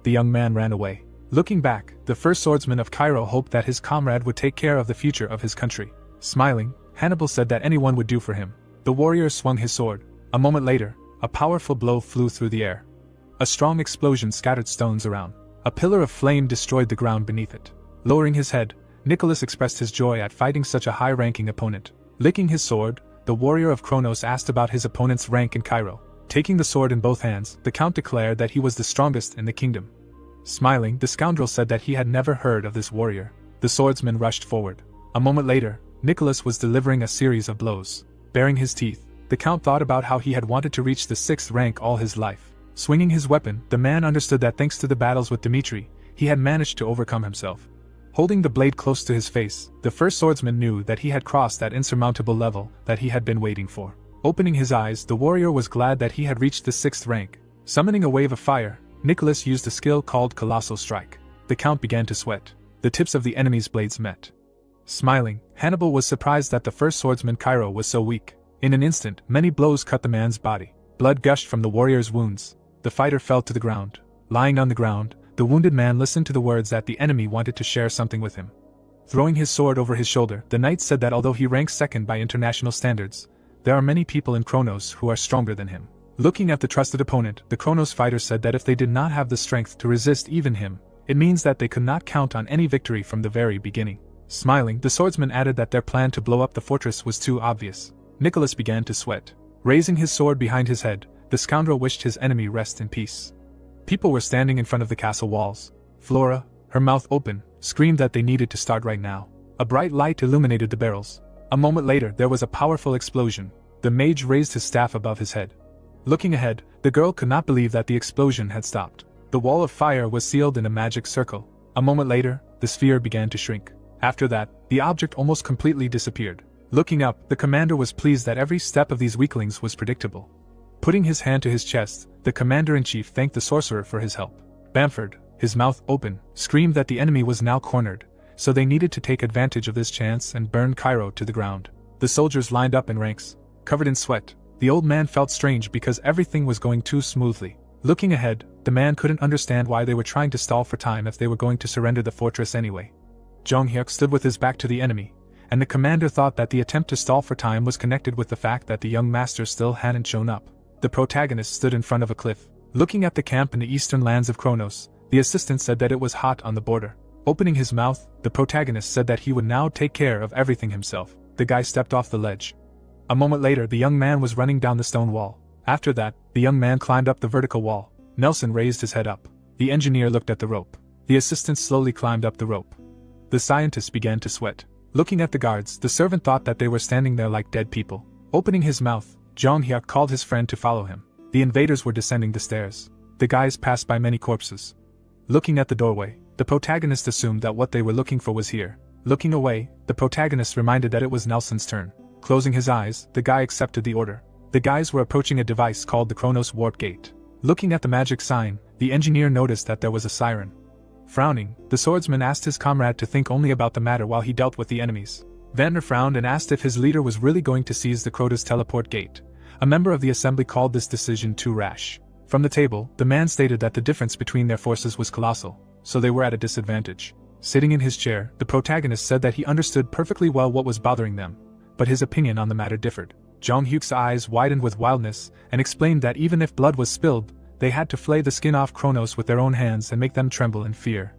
The young man ran away. Looking back, the first swordsman of Cairo hoped that his comrade would take care of the future of his country. Smiling, Hannibal said that anyone would do for him. The warrior swung his sword. A moment later, a powerful blow flew through the air. A strong explosion scattered stones around. A pillar of flame destroyed the ground beneath it. Lowering his head, Nicholas expressed his joy at fighting such a high-ranking opponent. Licking his sword, the warrior of Kronos asked about his opponent's rank in Cairo. Taking the sword in both hands, the count declared that he was the strongest in the kingdom. Smiling, the scoundrel said that he had never heard of this warrior. The swordsman rushed forward. A moment later, Nicholas was delivering a series of blows. Baring his teeth, the count thought about how he had wanted to reach the 6th rank all his life. Swinging his weapon, the man understood that thanks to the battles with Dmitri, he had managed to overcome himself. Holding the blade close to his face, the first swordsman knew that he had crossed that insurmountable level that he had been waiting for. Opening his eyes, the warrior was glad that he had reached the 6th rank. Summoning a wave of fire, Nicholas used a skill called Colossal Strike. The count began to sweat. The tips of the enemy's blades met. Smiling, Hannibal was surprised that the first swordsman Cairo was so weak. In an instant, many blows cut the man's body. Blood gushed from the warrior's wounds. The fighter fell to the ground. Lying on the ground, the wounded man listened to the words that the enemy wanted to share something with him. Throwing his sword over his shoulder, the knight said that although he ranks 2nd by international standards, there are many people in Kronos who are stronger than him. Looking at the trusted opponent, the Kronos fighter said that if they did not have the strength to resist even him, it means that they could not count on any victory from the very beginning. Smiling, the swordsman added that their plan to blow up the fortress was too obvious. Nicholas began to sweat. Raising his sword behind his head, the scoundrel wished his enemy rest in peace. People were standing in front of the castle walls. Flora, her mouth open, screamed that they needed to start right now. A bright light illuminated the barrels. A moment later, there was a powerful explosion. The mage raised his staff above his head. Looking ahead, the girl could not believe that the explosion had stopped. The wall of fire was sealed in a magic circle. A moment later, the sphere began to shrink. After that, the object almost completely disappeared. Looking up, the commander was pleased that every step of these weaklings was predictable. Putting his hand to his chest, the commander-in-chief thanked the sorcerer for his help. Bamford, his mouth open, screamed that the enemy was now cornered, so they needed to take advantage of this chance and burn Cairo to the ground. The soldiers lined up in ranks. Covered in sweat, the old man felt strange because everything was going too smoothly. Looking ahead, the man couldn't understand why they were trying to stall for time if they were going to surrender the fortress anyway. Jong-hyuk stood with his back to the enemy, and the commander thought that the attempt to stall for time was connected with the fact that the young master still hadn't shown up. The protagonist stood in front of a cliff. Looking at the camp in the eastern lands of Kronos, the assistant said that it was hot on the border. Opening his mouth, the protagonist said that he would now take care of everything himself. The guy stepped off the ledge. A moment later, the young man was running down the stone wall. After that, the young man climbed up the vertical wall. Nelson raised his head up. The engineer looked at the rope. The assistant slowly climbed up the rope. The scientist began to sweat. Looking at the guards, the servant thought that they were standing there like dead people. Opening his mouth, Jong-hyuk called his friend to follow him. The invaders were descending the stairs. The guys passed by many corpses. Looking at the doorway, the protagonist assumed that what they were looking for was here. Looking away, the protagonist reminded that it was Nelson's turn. Closing his eyes, the guy accepted the order. The guys were approaching a device called the Kronos Warp Gate. Looking at the magic sign, the engineer noticed that there was a siren. Frowning, the swordsman asked his comrade to think only about the matter while he dealt with the enemies. Vantner frowned and asked if his leader was really going to seize the Kronos teleport gate. A member of the assembly called this decision too rash. From the table, the man stated that the difference between their forces was colossal, so they were at a disadvantage. Sitting in his chair, the protagonist said that he understood perfectly well what was bothering them, but his opinion on the matter differed. Jong-hyuk's eyes widened with wildness, and explained that even if blood was spilled, they had to flay the skin off Kronos with their own hands and make them tremble in fear.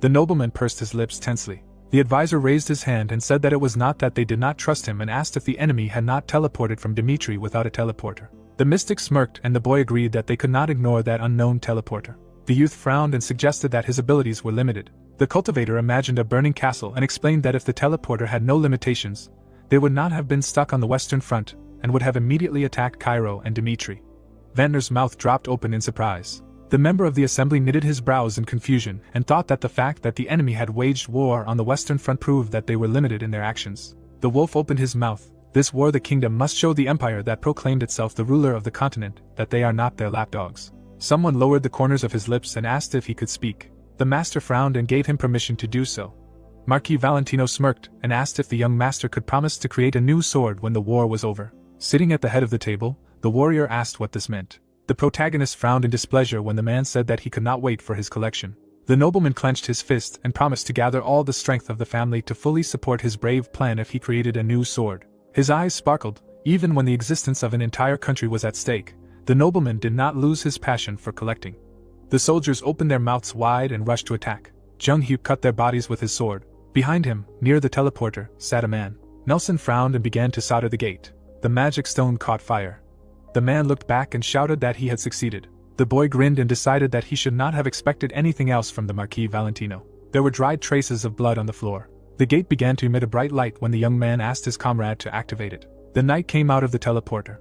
The nobleman pursed his lips tensely. The advisor raised his hand and said that it was not that they did not trust him and asked if the enemy had not teleported from Dimitri without a teleporter. The mystic smirked and the boy agreed that they could not ignore that unknown teleporter. The youth frowned and suggested that his abilities were limited. The cultivator imagined a burning castle and explained that if the teleporter had no limitations, they would not have been stuck on the western front and would have immediately attacked Cairo and Dimitri. Vantner's mouth dropped open in surprise. The member of the assembly knitted his brows in confusion and thought that the fact that the enemy had waged war on the western front proved that they were limited in their actions. The wolf opened his mouth. This war the kingdom must show the empire that proclaimed itself the ruler of the continent that they are not their lapdogs. Someone lowered the corners of his lips and asked if he could speak. The master frowned and gave him permission to do so. Marquis Valentino smirked and asked if the young master could promise to create a new sword when the war was over. Sitting at the head of the table, the warrior asked what this meant. The protagonist frowned in displeasure when the man said that he could not wait for his collection. The nobleman clenched his fist and promised to gather all the strength of the family to fully support his brave plan if he created a new sword. His eyes sparkled. Even when the existence of an entire country was at stake, the nobleman did not lose his passion for collecting. The soldiers opened their mouths wide and rushed to attack. Jong-hyuk cut their bodies with his sword. Behind him, near the teleporter, sat a man. Nelson frowned and began to solder the gate. The magic stone caught fire. The man looked back and shouted that he had succeeded. The boy grinned and decided that he should not have expected anything else from the Marquis Valentino. There were dried traces of blood on the floor. The gate began to emit a bright light when the young man asked his comrade to activate it. The knight came out of the teleporter.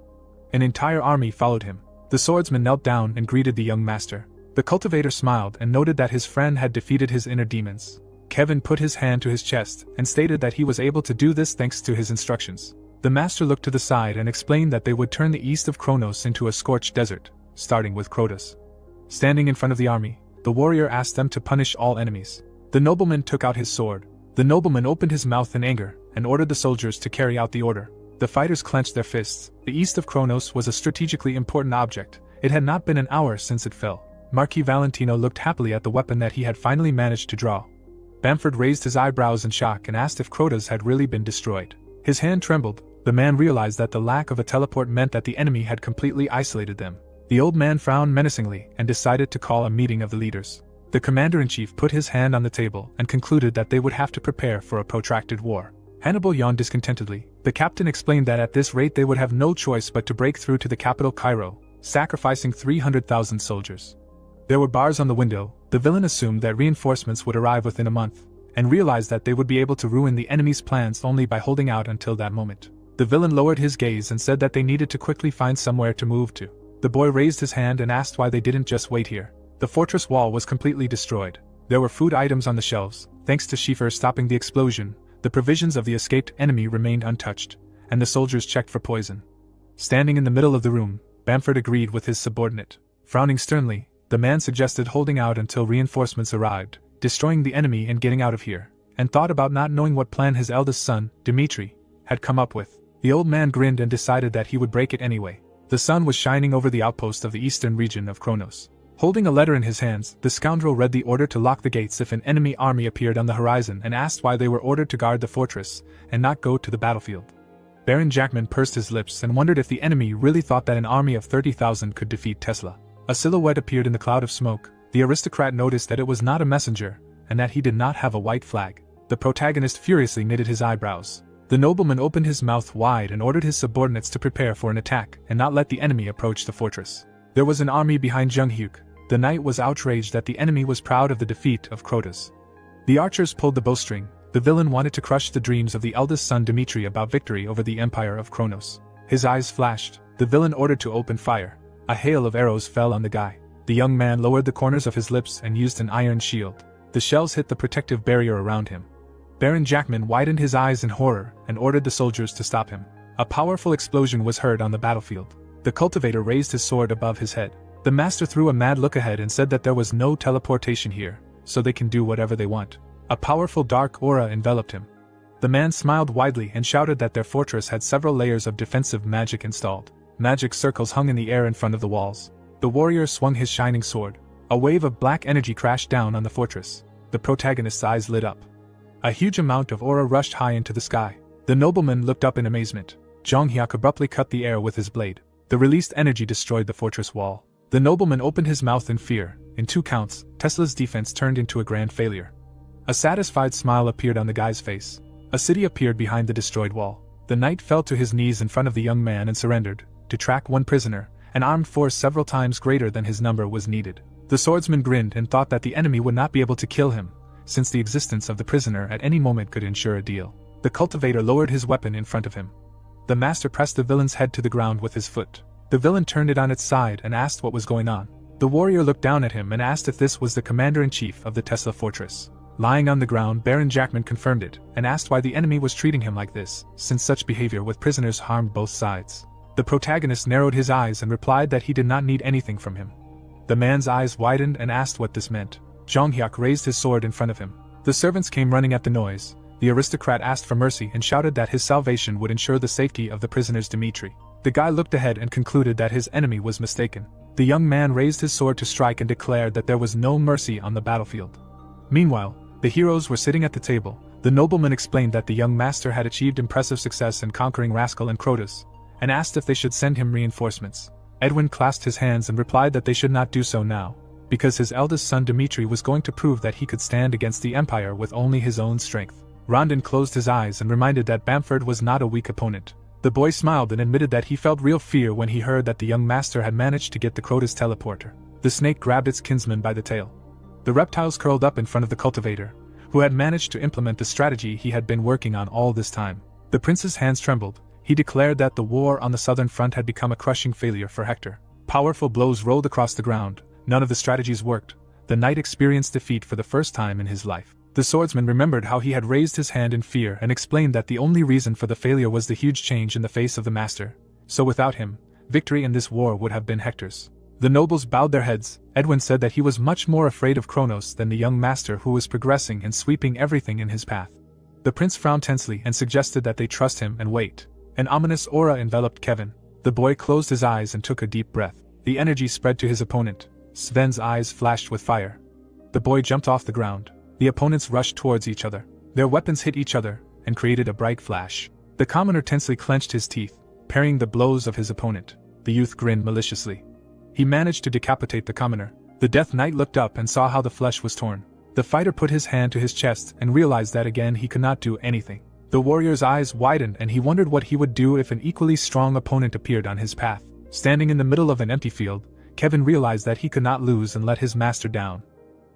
An entire army followed him. The swordsman knelt down and greeted the young master. The cultivator smiled and noted that his friend had defeated his inner demons. Kevin put his hand to his chest and stated that he was able to do this thanks to his instructions. The master looked to the side and explained that they would turn the east of Kronos into a scorched desert, starting with Krotos. Standing in front of the army, the warrior asked them to punish all enemies. The nobleman took out his sword. The nobleman opened his mouth in anger and ordered the soldiers to carry out the order. The fighters clenched their fists. The east of Kronos was a strategically important object. It had not been an hour since it fell. Marquis Valentino looked happily at the weapon that he had finally managed to draw. Bamford raised his eyebrows in shock and asked if Krotos had really been destroyed. His hand trembled. The man realized that the lack of a teleport meant that the enemy had completely isolated them. The old man frowned menacingly and decided to call a meeting of the leaders. The commander-in-chief put his hand on the table and concluded that they would have to prepare for a protracted war. Hannibal yawned discontentedly. The captain explained that at this rate they would have no choice but to break through to the capital Cairo, sacrificing 300,000 soldiers. There were bars on the window. The villain assumed that reinforcements would arrive within a month, and realized that they would be able to ruin the enemy's plans only by holding out until that moment. The villain lowered his gaze and said that they needed to quickly find somewhere to move to. The boy raised his hand and asked why they didn't just wait here. The fortress wall was completely destroyed. There were food items on the shelves. Thanks to Schiefer stopping the explosion, the provisions of the escaped enemy remained untouched, and the soldiers checked for poison. Standing in the middle of the room, Bamford agreed with his subordinate. Frowning sternly, the man suggested holding out until reinforcements arrived, destroying the enemy and getting out of here, and thought about not knowing what plan his eldest son, Dimitri, had come up with. The old man grinned and decided that he would break it anyway. The sun was shining over the outpost of the eastern region of Kronos. Holding a letter in his hands, the scoundrel read the order to lock the gates if an enemy army appeared on the horizon and asked why they were ordered to guard the fortress and not go to the battlefield. Baron Jackman pursed his lips and wondered if the enemy really thought that an army of 30,000 could defeat Tesla. A silhouette appeared in the cloud of smoke. The aristocrat noticed that it was not a messenger, and that he did not have a white flag. The protagonist furiously knitted his eyebrows. The nobleman opened his mouth wide and ordered his subordinates to prepare for an attack and not let the enemy approach the fortress. There was an army behind Jung Hyuk. The knight was outraged that the enemy was proud of the defeat of Crotus. The archers pulled the bowstring. The villain wanted to crush the dreams of the eldest son Dmitri about victory over the empire of Kronos. His eyes flashed. The villain ordered to open fire. A hail of arrows fell on the guy. The young man lowered the corners of his lips and used an iron shield. The shells hit the protective barrier around him. Baron Jackman widened his eyes in horror and ordered the soldiers to stop him. A powerful explosion was heard on the battlefield. The cultivator raised his sword above his head. The master threw a mad look ahead and said that there was no teleportation here, so they can do whatever they want. A powerful dark aura enveloped him. The man smiled widely and shouted that their fortress had several layers of defensive magic installed. Magic circles hung in the air in front of the walls. The warrior swung his shining sword. A wave of black energy crashed down on the fortress. The protagonist's eyes lit up. A huge amount of aura rushed high into the sky. The nobleman looked up in amazement. Jung Hyuk abruptly cut the air with his blade. The released energy destroyed the fortress wall. The nobleman opened his mouth in fear. In 2 counts, Tesla's defense turned into a grand failure. A satisfied smile appeared on the guy's face. A city appeared behind the destroyed wall. The knight fell to his knees in front of the young man and surrendered. To track one prisoner, an armed force several times greater than his number was needed. The swordsman grinned and thought that the enemy would not be able to kill him, since the existence of the prisoner at any moment could ensure a deal. The cultivator lowered his weapon in front of him. The master pressed the villain's head to the ground with his foot. The villain turned it on its side and asked what was going on. The warrior looked down at him and asked if this was the commander-in-chief of the Tesla fortress. Lying on the ground, Baron Jackman confirmed it, and asked why the enemy was treating him like this, since such behavior with prisoners harmed both sides. The protagonist narrowed his eyes and replied that he did not need anything from him. The man's eyes widened and asked what this meant. Jung Hyuk raised his sword in front of him. The servants came running at the noise. The aristocrat asked for mercy and shouted that his salvation would ensure the safety of the prisoners Dmitri. The guy looked ahead and concluded that his enemy was mistaken. The young man raised his sword to strike and declared that there was no mercy on the battlefield. Meanwhile, the heroes were sitting at the table. The nobleman explained that the young master had achieved impressive success in conquering Rascal and Crotus, and asked if they should send him reinforcements. Edwin clasped his hands and replied that they should not do so now, because his eldest son Dmitri was going to prove that he could stand against the Empire with only his own strength. Rondon closed his eyes and reminded that Bamford was not a weak opponent. The boy smiled and admitted that he felt real fear when he heard that the young master had managed to get the Crotus teleporter. The snake grabbed its kinsman by the tail. The reptiles curled up in front of the cultivator, who had managed to implement the strategy he had been working on all this time. The prince's hands trembled. He declared that the war on the southern front had become a crushing failure for Hector. Powerful blows rolled across the ground. None of the strategies worked. The knight experienced defeat for the first time in his life. The swordsman remembered how he had raised his hand in fear and explained that the only reason for the failure was the huge change in the face of the master. So without him, victory in this war would have been Hector's. The nobles bowed their heads. Edwin said that he was much more afraid of Kronos than the young master who was progressing and sweeping everything in his path. The prince frowned tensely and suggested that they trust him and wait. An ominous aura enveloped Kevin. The boy closed his eyes and took a deep breath. The energy spread to his opponent. Sven's eyes flashed with fire. The boy jumped off the ground. The opponents rushed towards each other. Their weapons hit each other and created a bright flash. The commoner tensely clenched his teeth, parrying the blows of his opponent. The youth grinned maliciously. He managed to decapitate the commoner. The Death Knight looked up and saw how the flesh was torn. The fighter put his hand to his chest and realized that again he could not do anything. The warrior's eyes widened and he wondered what he would do if an equally strong opponent appeared on his path. Standing in the middle of an empty field, Kevin realized that he could not lose and let his master down.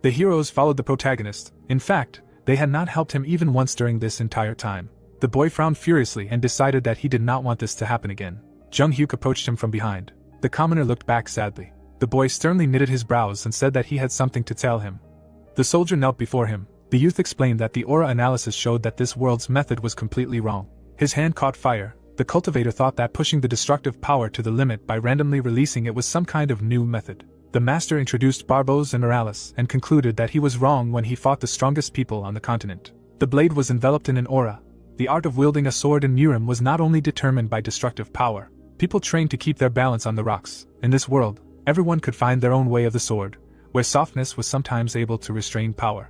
The heroes followed the protagonist. In fact, they had not helped him even once during this entire time. The boy frowned furiously and decided that he did not want this to happen again. Jung Hyuk approached him from behind. The commoner looked back sadly. The boy sternly knitted his brows and said that he had something to tell him. The soldier knelt before him. The youth explained that the aura analysis showed that this world's method was completely wrong. His hand caught fire. The cultivator thought that pushing the destructive power to the limit by randomly releasing it was some kind of new method. The master introduced Barbos and Morales and concluded that he was wrong when he fought the strongest people on the continent. The blade was enveloped in an aura. The art of wielding a sword in Murim was not only determined by destructive power. People trained to keep their balance on the rocks. In this world, Everyone could find their own way of the sword, where softness was sometimes able to restrain power.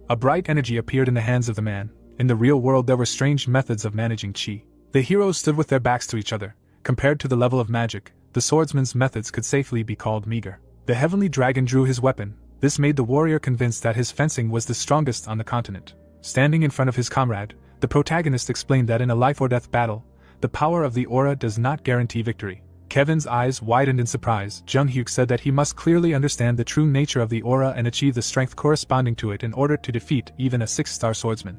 A bright energy appeared in the hands of the man. In the real world there were strange methods of managing chi. The heroes stood with their backs to each other. Compared to the level of magic, the swordsman's methods could safely be called meager. The heavenly dragon drew his weapon. This made the warrior convinced that his fencing was the strongest on the continent. Standing in front of his comrade, the protagonist explained that in a life-or-death battle, the power of the aura does not guarantee victory. Kevin's eyes widened in surprise. Jung-hyuk said that he must clearly understand the true nature of the aura and achieve the strength corresponding to it in order to defeat even a 6-star swordsman.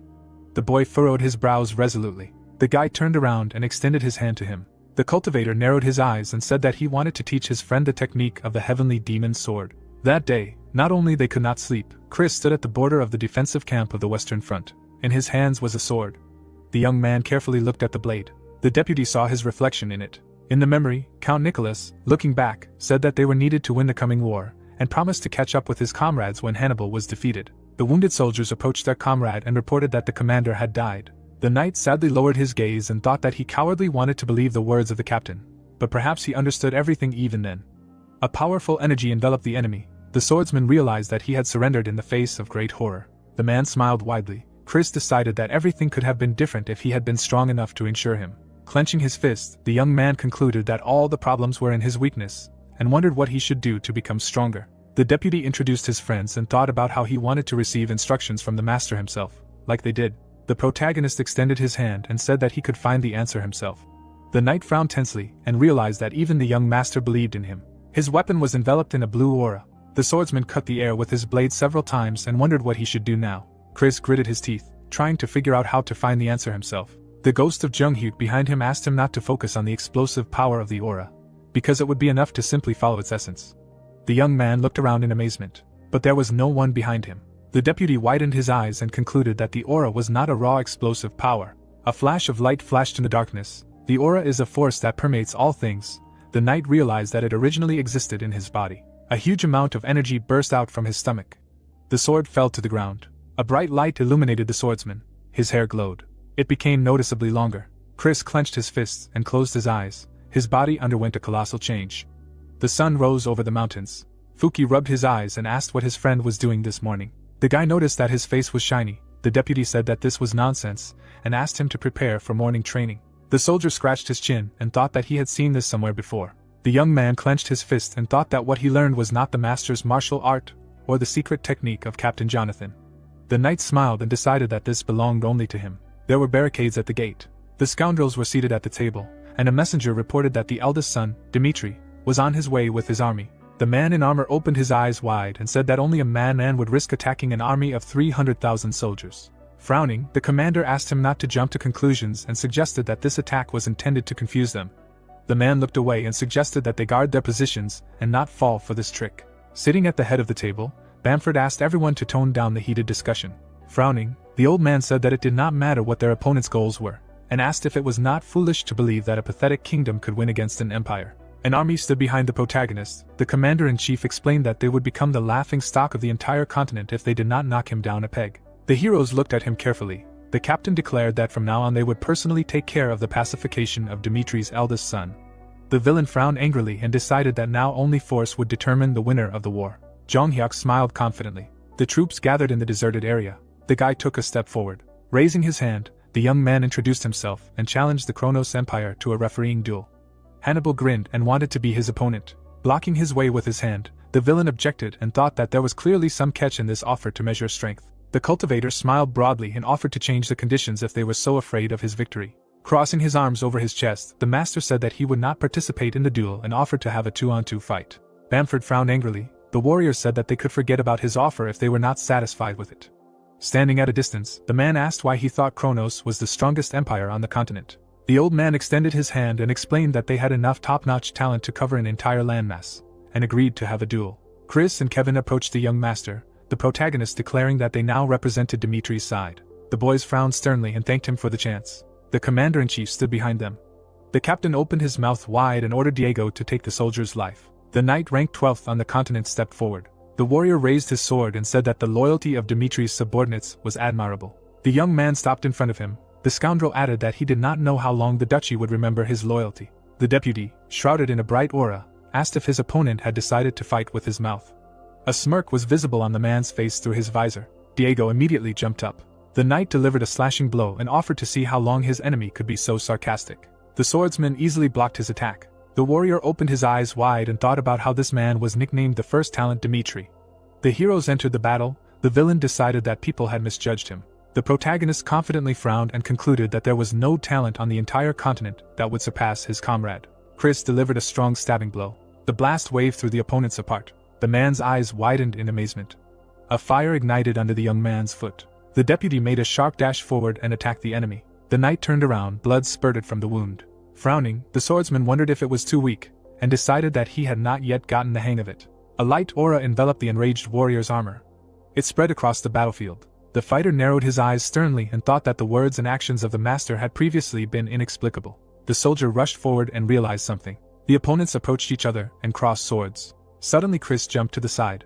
The boy furrowed his brows resolutely. The guy turned around and extended his hand to him. The cultivator narrowed his eyes and said that he wanted to teach his friend the technique of the heavenly demon sword. That day, not only they could not sleep, Chris stood at the border of the defensive camp of the Western Front. In his hands was a sword. The young man carefully looked at the blade. The deputy saw his reflection in it. In the memory, Count Nicholas, looking back, said that they were needed to win the coming war, and promised to catch up with his comrades when Hannibal was defeated. The wounded soldiers approached their comrade and reported that the commander had died. The knight sadly lowered his gaze and thought that he cowardly wanted to believe the words of the captain, but perhaps he understood everything even then. A powerful energy enveloped the enemy. The swordsman realized that he had surrendered in the face of great horror. The man smiled widely. Chris decided that everything could have been different if he had been strong enough to ensure him. Clenching his fist, the young man concluded that all the problems were in his weakness, and wondered what he should do to become stronger. The deputy introduced his friends and thought about how he wanted to receive instructions from the master himself, like they did. The protagonist extended his hand and said that he could find the answer himself. The knight frowned tensely and realized that even the young master believed in him. His weapon was enveloped in a blue aura. The swordsman cut the air with his blade several times and wondered what he should do now. Chris gritted his teeth, trying to figure out how to find the answer himself. The ghost of Jung-hyuk behind him asked him not to focus on the explosive power of the aura, because it would be enough to simply follow its essence. The young man looked around in amazement, but there was no one behind him. The deputy widened his eyes and concluded that the aura was not a raw explosive power. A flash of light flashed in the darkness. The aura is a force that permeates all things. The knight realized that it originally existed in his body. A huge amount of energy burst out from his stomach. The sword fell to the ground. A bright light illuminated the swordsman. His hair glowed. It became noticeably longer. Chris clenched his fists and closed his eyes. His body underwent a colossal change. The sun rose over the mountains. Fuki rubbed his eyes and asked what his friend was doing this morning. The guy noticed that his face was shiny. The deputy said that this was nonsense, and asked him to prepare for morning training. The soldier scratched his chin and thought that he had seen this somewhere before. The young man clenched his fist and thought that what he learned was not the master's martial art, or the secret technique of Captain Jonathan. The knight smiled and decided that this belonged only to him. There were barricades at the gate. The scoundrels were seated at the table, and a messenger reported that the eldest son, Dmitri, was on his way with his army. The man in armor opened his eyes wide and said that only a madman would risk attacking an army of 300,000 soldiers. Frowning, the commander asked him not to jump to conclusions and suggested that this attack was intended to confuse them. The man looked away and suggested that they guard their positions and not fall for this trick. Sitting at the head of the table, Bamford asked everyone to tone down the heated discussion. Frowning, the old man said that it did not matter what their opponent's goals were, and asked if it was not foolish to believe that a pathetic kingdom could win against an empire. An army stood behind the protagonist. The commander-in-chief explained that they would become the laughing-stock of the entire continent if they did not knock him down a peg. The heroes looked at him carefully. The captain declared that from now on they would personally take care of the pacification of Dimitri's eldest son. The villain frowned angrily and decided that now only force would determine the winner of the war. Jong-hyuk smiled confidently. The troops gathered in the deserted area. The guy took a step forward. Raising his hand, the young man introduced himself and challenged the Kronos Empire to a refereeing duel. Hannibal grinned and wanted to be his opponent. Blocking his way with his hand, the villain objected and thought that there was clearly some catch in this offer to measure strength. The cultivator smiled broadly and offered to change the conditions if they were so afraid of his victory. Crossing his arms over his chest, the master said that he would not participate in the duel and offered to have a 2-on-2 fight. Bamford frowned angrily. The warriors said that they could forget about his offer if they were not satisfied with it. Standing at a distance, the man asked why he thought Kronos was the strongest empire on the continent. The old man extended his hand and explained that they had enough top-notch talent to cover an entire landmass, and agreed to have a duel. Chris and Kevin approached the young master, the protagonist declaring that they now represented Dimitri's side. The boys frowned sternly and thanked him for the chance. The commander-in-chief stood behind them. The captain opened his mouth wide and ordered Diego to take the soldier's life. The knight ranked 12th on the continent stepped forward. The warrior raised his sword and said that the loyalty of Dimitri's subordinates was admirable. The young man stopped in front of him. The scoundrel added that he did not know how long the duchy would remember his loyalty. The deputy, shrouded in a bright aura, asked if his opponent had decided to fight with his mouth. A smirk was visible on the man's face through his visor. Diego immediately jumped up. The knight delivered a slashing blow and offered to see how long his enemy could be so sarcastic. The swordsman easily blocked his attack. The warrior opened his eyes wide and thought about how this man was nicknamed the first talent Dimitri. The heroes entered the battle. The villain decided that people had misjudged him. The protagonist confidently frowned and concluded that there was no talent on the entire continent that would surpass his comrade. Chris delivered a strong stabbing blow. The blast waved through the opponents apart. The man's eyes widened in amazement. A fire ignited under the young man's foot. The deputy made a sharp dash forward and attacked the enemy. The knight turned around, blood spurted from the wound. Frowning, the swordsman wondered if it was too weak, and decided that he had not yet gotten the hang of it. A light aura enveloped the enraged warrior's armor. It spread across the battlefield. The fighter narrowed his eyes sternly and thought that the words and actions of the master had previously been inexplicable. The soldier rushed forward and realized something. The opponents approached each other and crossed swords. Suddenly Chris jumped to the side.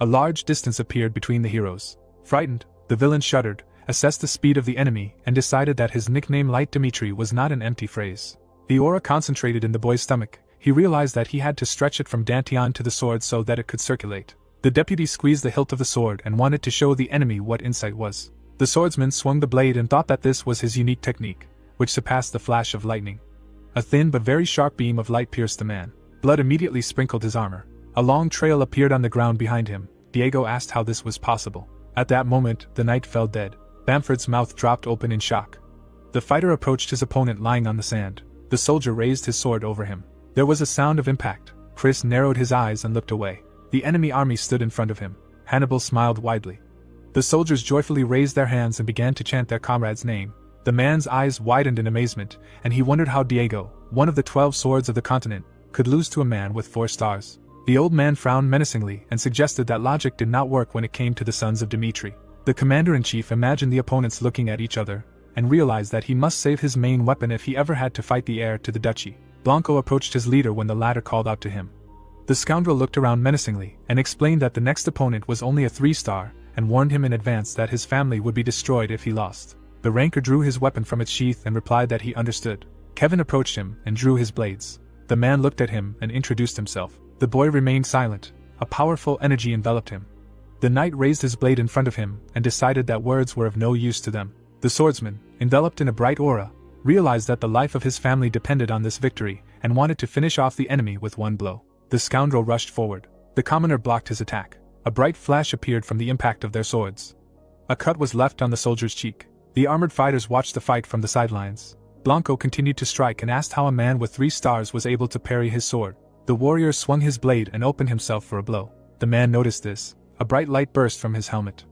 A large distance appeared between the heroes. Frightened, the villain shuddered, assessed the speed of the enemy, and decided that his nickname Light Dimitri was not an empty phrase. The aura concentrated in the boy's stomach. He realized that he had to stretch it from dantian to the sword so that it could circulate. The deputy squeezed the hilt of the sword and wanted to show the enemy what insight was. The swordsman swung the blade and thought that this was his unique technique, which surpassed the flash of lightning. A thin but very sharp beam of light pierced the man. Blood immediately sprinkled his armor. A long trail appeared on the ground behind him. Diego asked how this was possible. At that moment, the knight fell dead. Bamford's mouth dropped open in shock. The fighter approached his opponent lying on the sand. The soldier raised his sword over him. There was a sound of impact. Chris narrowed his eyes and looked away. The enemy army stood in front of him. Hannibal smiled widely. The soldiers joyfully raised their hands and began to chant their comrade's name. The man's eyes widened in amazement, and he wondered how Diego, one of the 12 swords of the continent, could lose to a man with 4 stars. The old man frowned menacingly and suggested that logic did not work when it came to the sons of Dimitri. The commander-in-chief imagined the opponents looking at each other, and realized that he must save his main weapon if he ever had to fight the heir to the duchy. Blanco approached his leader when the latter called out to him. The scoundrel looked around menacingly, and explained that the next opponent was only a 3-star, and warned him in advance that his family would be destroyed if he lost. The ranker drew his weapon from its sheath and replied that he understood. Kevin approached him and drew his blades. The man looked at him and introduced himself. The boy remained silent. A powerful energy enveloped him. The knight raised his blade in front of him and decided that words were of no use to them. The swordsman, enveloped in a bright aura, realized that the life of his family depended on this victory and wanted to finish off the enemy with one blow. The scoundrel rushed forward. The commoner blocked his attack. A bright flash appeared from the impact of their swords. A cut was left on the soldier's cheek. The armored fighters watched the fight from the sidelines. Blanco continued to strike and asked how a man with 3 stars was able to parry his sword. The warrior swung his blade and opened himself for a blow. The man noticed this. A bright light burst from his helmet.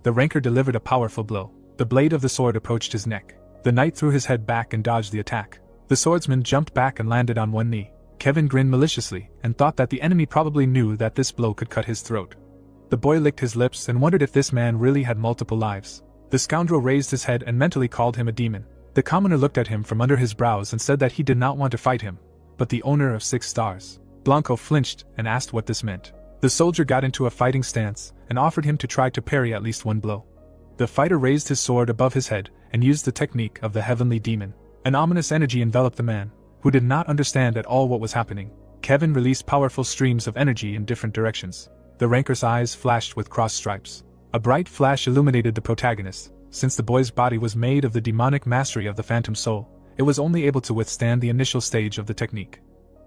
The ranker delivered a powerful blow. The blade of the sword approached his neck. The knight threw his head back and dodged the attack. The swordsman jumped back and landed on one knee. Kevin grinned maliciously and thought that the enemy probably knew that this blow could cut his throat. The boy licked his lips and wondered if this man really had multiple lives. The scoundrel raised his head and mentally called him a demon. The commoner looked at him from under his brows and said that he did not want to fight him, but the owner of 6 stars. Blanco flinched and asked what this meant. The soldier got into a fighting stance and offered him to try to parry at least one blow. The fighter raised his sword above his head and used the technique of the heavenly demon. An ominous energy enveloped the man, who did not understand at all what was happening. Kevin released powerful streams of energy in different directions. The ranker's eyes flashed with cross stripes. A bright flash illuminated the protagonist. Since the boy's body was made of the demonic mastery of the phantom soul, it was only able to withstand the initial stage of the technique.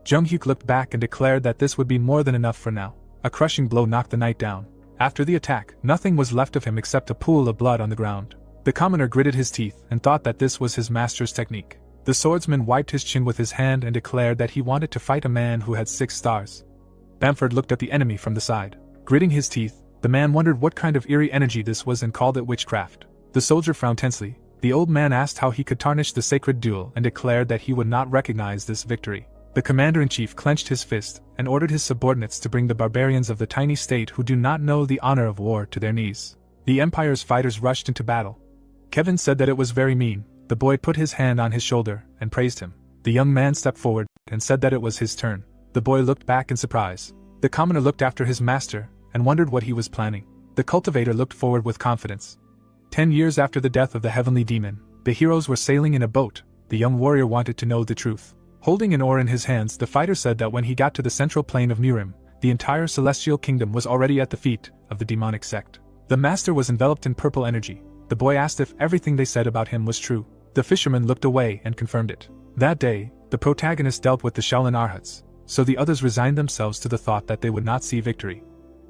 Jung-hyuk looked back and declared that this would be more than enough for now. A crushing blow knocked the knight down. After the attack, nothing was left of him except a pool of blood on the ground. The commoner gritted his teeth and thought that this was his master's technique. The swordsman wiped his chin with his hand and declared that he wanted to fight a man who had 6 stars. Bamford looked at the enemy from the side. Gritting his teeth, the man wondered what kind of eerie energy this was and called it witchcraft. The soldier frowned tensely. The old man asked how he could tarnish the sacred duel and declared that he would not recognize this victory. The commander-in-chief clenched his fist and ordered his subordinates to bring the barbarians of the tiny state who do not know the honor of war to their knees. The empire's fighters rushed into battle. Kevin said that it was very mean. The boy put his hand on his shoulder and praised him. The young man stepped forward and said that it was his turn. The boy looked back in surprise. The commoner looked after his master and wondered what he was planning. The cultivator looked forward with confidence. 10 years after the death of the heavenly demon, the heroes were sailing in a boat. The young warrior wanted to know the truth. Holding an oar in his hands, the fighter said that when he got to the central plane of Murim, the entire celestial kingdom was already at the feet of the demonic sect. The master was enveloped in purple energy. The boy asked if everything they said about him was true. The fisherman looked away and confirmed it. That day, the protagonist dealt with the Shaolin Arhats, so the others resigned themselves to the thought that they would not see victory.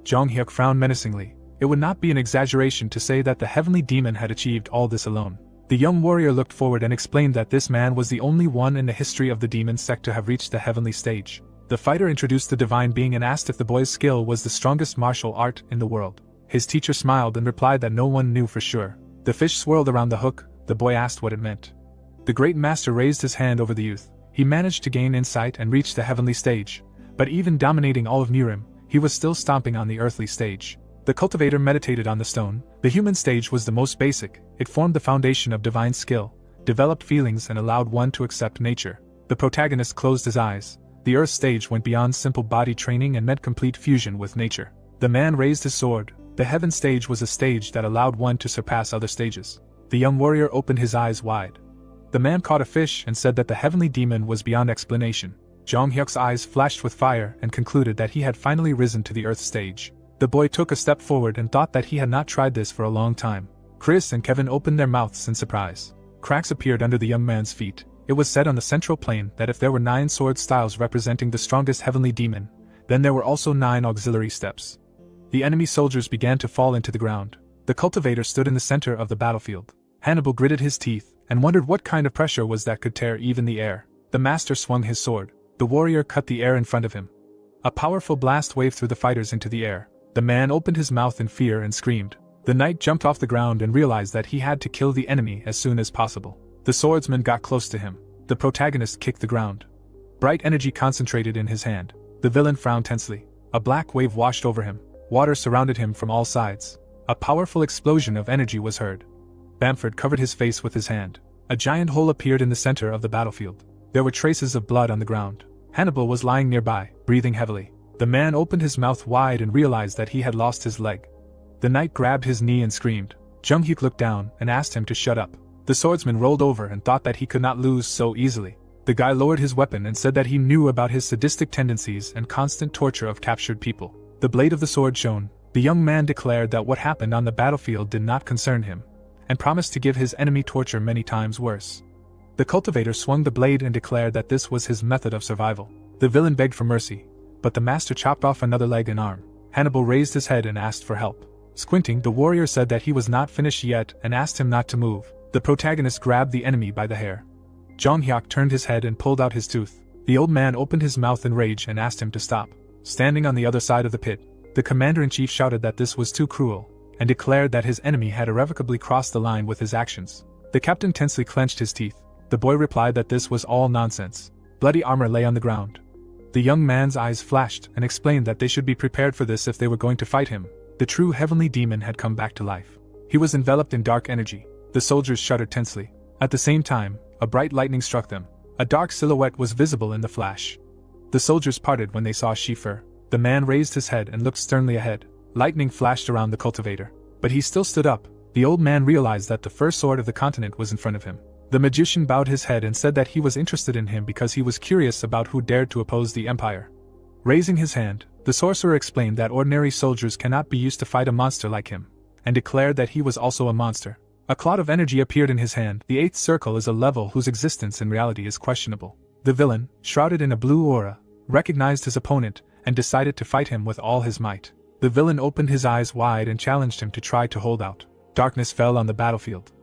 Jong Hyuk frowned menacingly. It would not be an exaggeration to say that the heavenly demon had achieved all this alone. The young warrior looked forward and explained that this man was the only one in the history of the demon sect to have reached the heavenly stage. The fighter introduced the divine being and asked if the boy's skill was the strongest martial art in the world. His teacher smiled and replied that no one knew for sure. The fish swirled around the hook. The boy asked what it meant. The great master raised his hand over the youth. He managed to gain insight and reach the heavenly stage, but even dominating all of Murim, he was still stomping on the earthly stage. The cultivator meditated on the stone. The human stage was the most basic. It formed the foundation of divine skill, developed feelings and allowed one to accept nature. The protagonist closed his eyes. The earth stage went beyond simple body training and meant complete fusion with nature. The man raised his sword. The heaven stage was a stage that allowed one to surpass other stages. The young warrior opened his eyes wide. The man caught a fish and said that the heavenly demon was beyond explanation. Jong Hyuk's eyes flashed with fire and concluded that he had finally risen to the earth stage. The boy took a step forward and thought that he had not tried this for a long time. Chris and Kevin opened their mouths in surprise. Cracks appeared under the young man's feet. It was said on the central plane that if there were 9 sword styles representing the strongest heavenly demon, then there were also 9 auxiliary steps. The enemy soldiers began to fall into the ground. The cultivator stood in the center of the battlefield. Hannibal gritted his teeth and wondered what kind of pressure was that could tear even the air. The master swung his sword. The warrior cut the air in front of him. A powerful blast waved through the fighters into the air. The man opened his mouth in fear and screamed. The knight jumped off the ground and realized that he had to kill the enemy as soon as possible. The swordsman got close to him. The protagonist kicked the ground. Bright energy concentrated in his hand. The villain frowned tensely. A black wave washed over him. Water surrounded him from all sides. A powerful explosion of energy was heard. Bamford covered his face with his hand. A giant hole appeared in the center of the battlefield. There were traces of blood on the ground. Hannibal was lying nearby, breathing heavily. The man opened his mouth wide and realized that he had lost his leg. The knight grabbed his knee and screamed. Jung Hyuk looked down and asked him to shut up. The swordsman rolled over and thought that he could not lose so easily. The guy lowered his weapon and said that he knew about his sadistic tendencies and constant torture of captured people. The blade of the sword shone. The young man declared that what happened on the battlefield did not concern him, and promised to give his enemy torture many times worse. The cultivator swung the blade and declared that this was his method of survival. The villain begged for mercy, but the master chopped off another leg and arm. Hannibal raised his head and asked for help. Squinting, the warrior said that he was not finished yet and asked him not to move. The protagonist grabbed the enemy by the hair. Jong Hyuk turned his head and pulled out his tooth. The old man opened his mouth in rage and asked him to stop. Standing on the other side of the pit, the commander-in-chief shouted that this was too cruel, and declared that his enemy had irrevocably crossed the line with his actions. The captain tensely clenched his teeth. The boy replied that this was all nonsense. Bloody armor lay on the ground. The young man's eyes flashed and explained that they should be prepared for this if they were going to fight him. The true heavenly demon had come back to life. He was enveloped in dark energy. The soldiers shuddered tensely. At the same time, a bright lightning struck them. A dark silhouette was visible in the flash. The soldiers parted when they saw Shifer. The man raised his head and looked sternly ahead. Lightning flashed around the cultivator. But he still stood up. The old man realized that the first sword of the continent was in front of him. The magician bowed his head and said that he was interested in him because he was curious about who dared to oppose the empire. Raising his hand, the sorcerer explained that ordinary soldiers cannot be used to fight a monster like him, and declared that he was also a monster. A cloud of energy appeared in his hand. The 8th circle is a level whose existence in reality is questionable. The villain, shrouded in a blue aura, recognized his opponent and decided to fight him with all his might. The villain opened his eyes wide and challenged him to try to hold out. Darkness fell on the battlefield.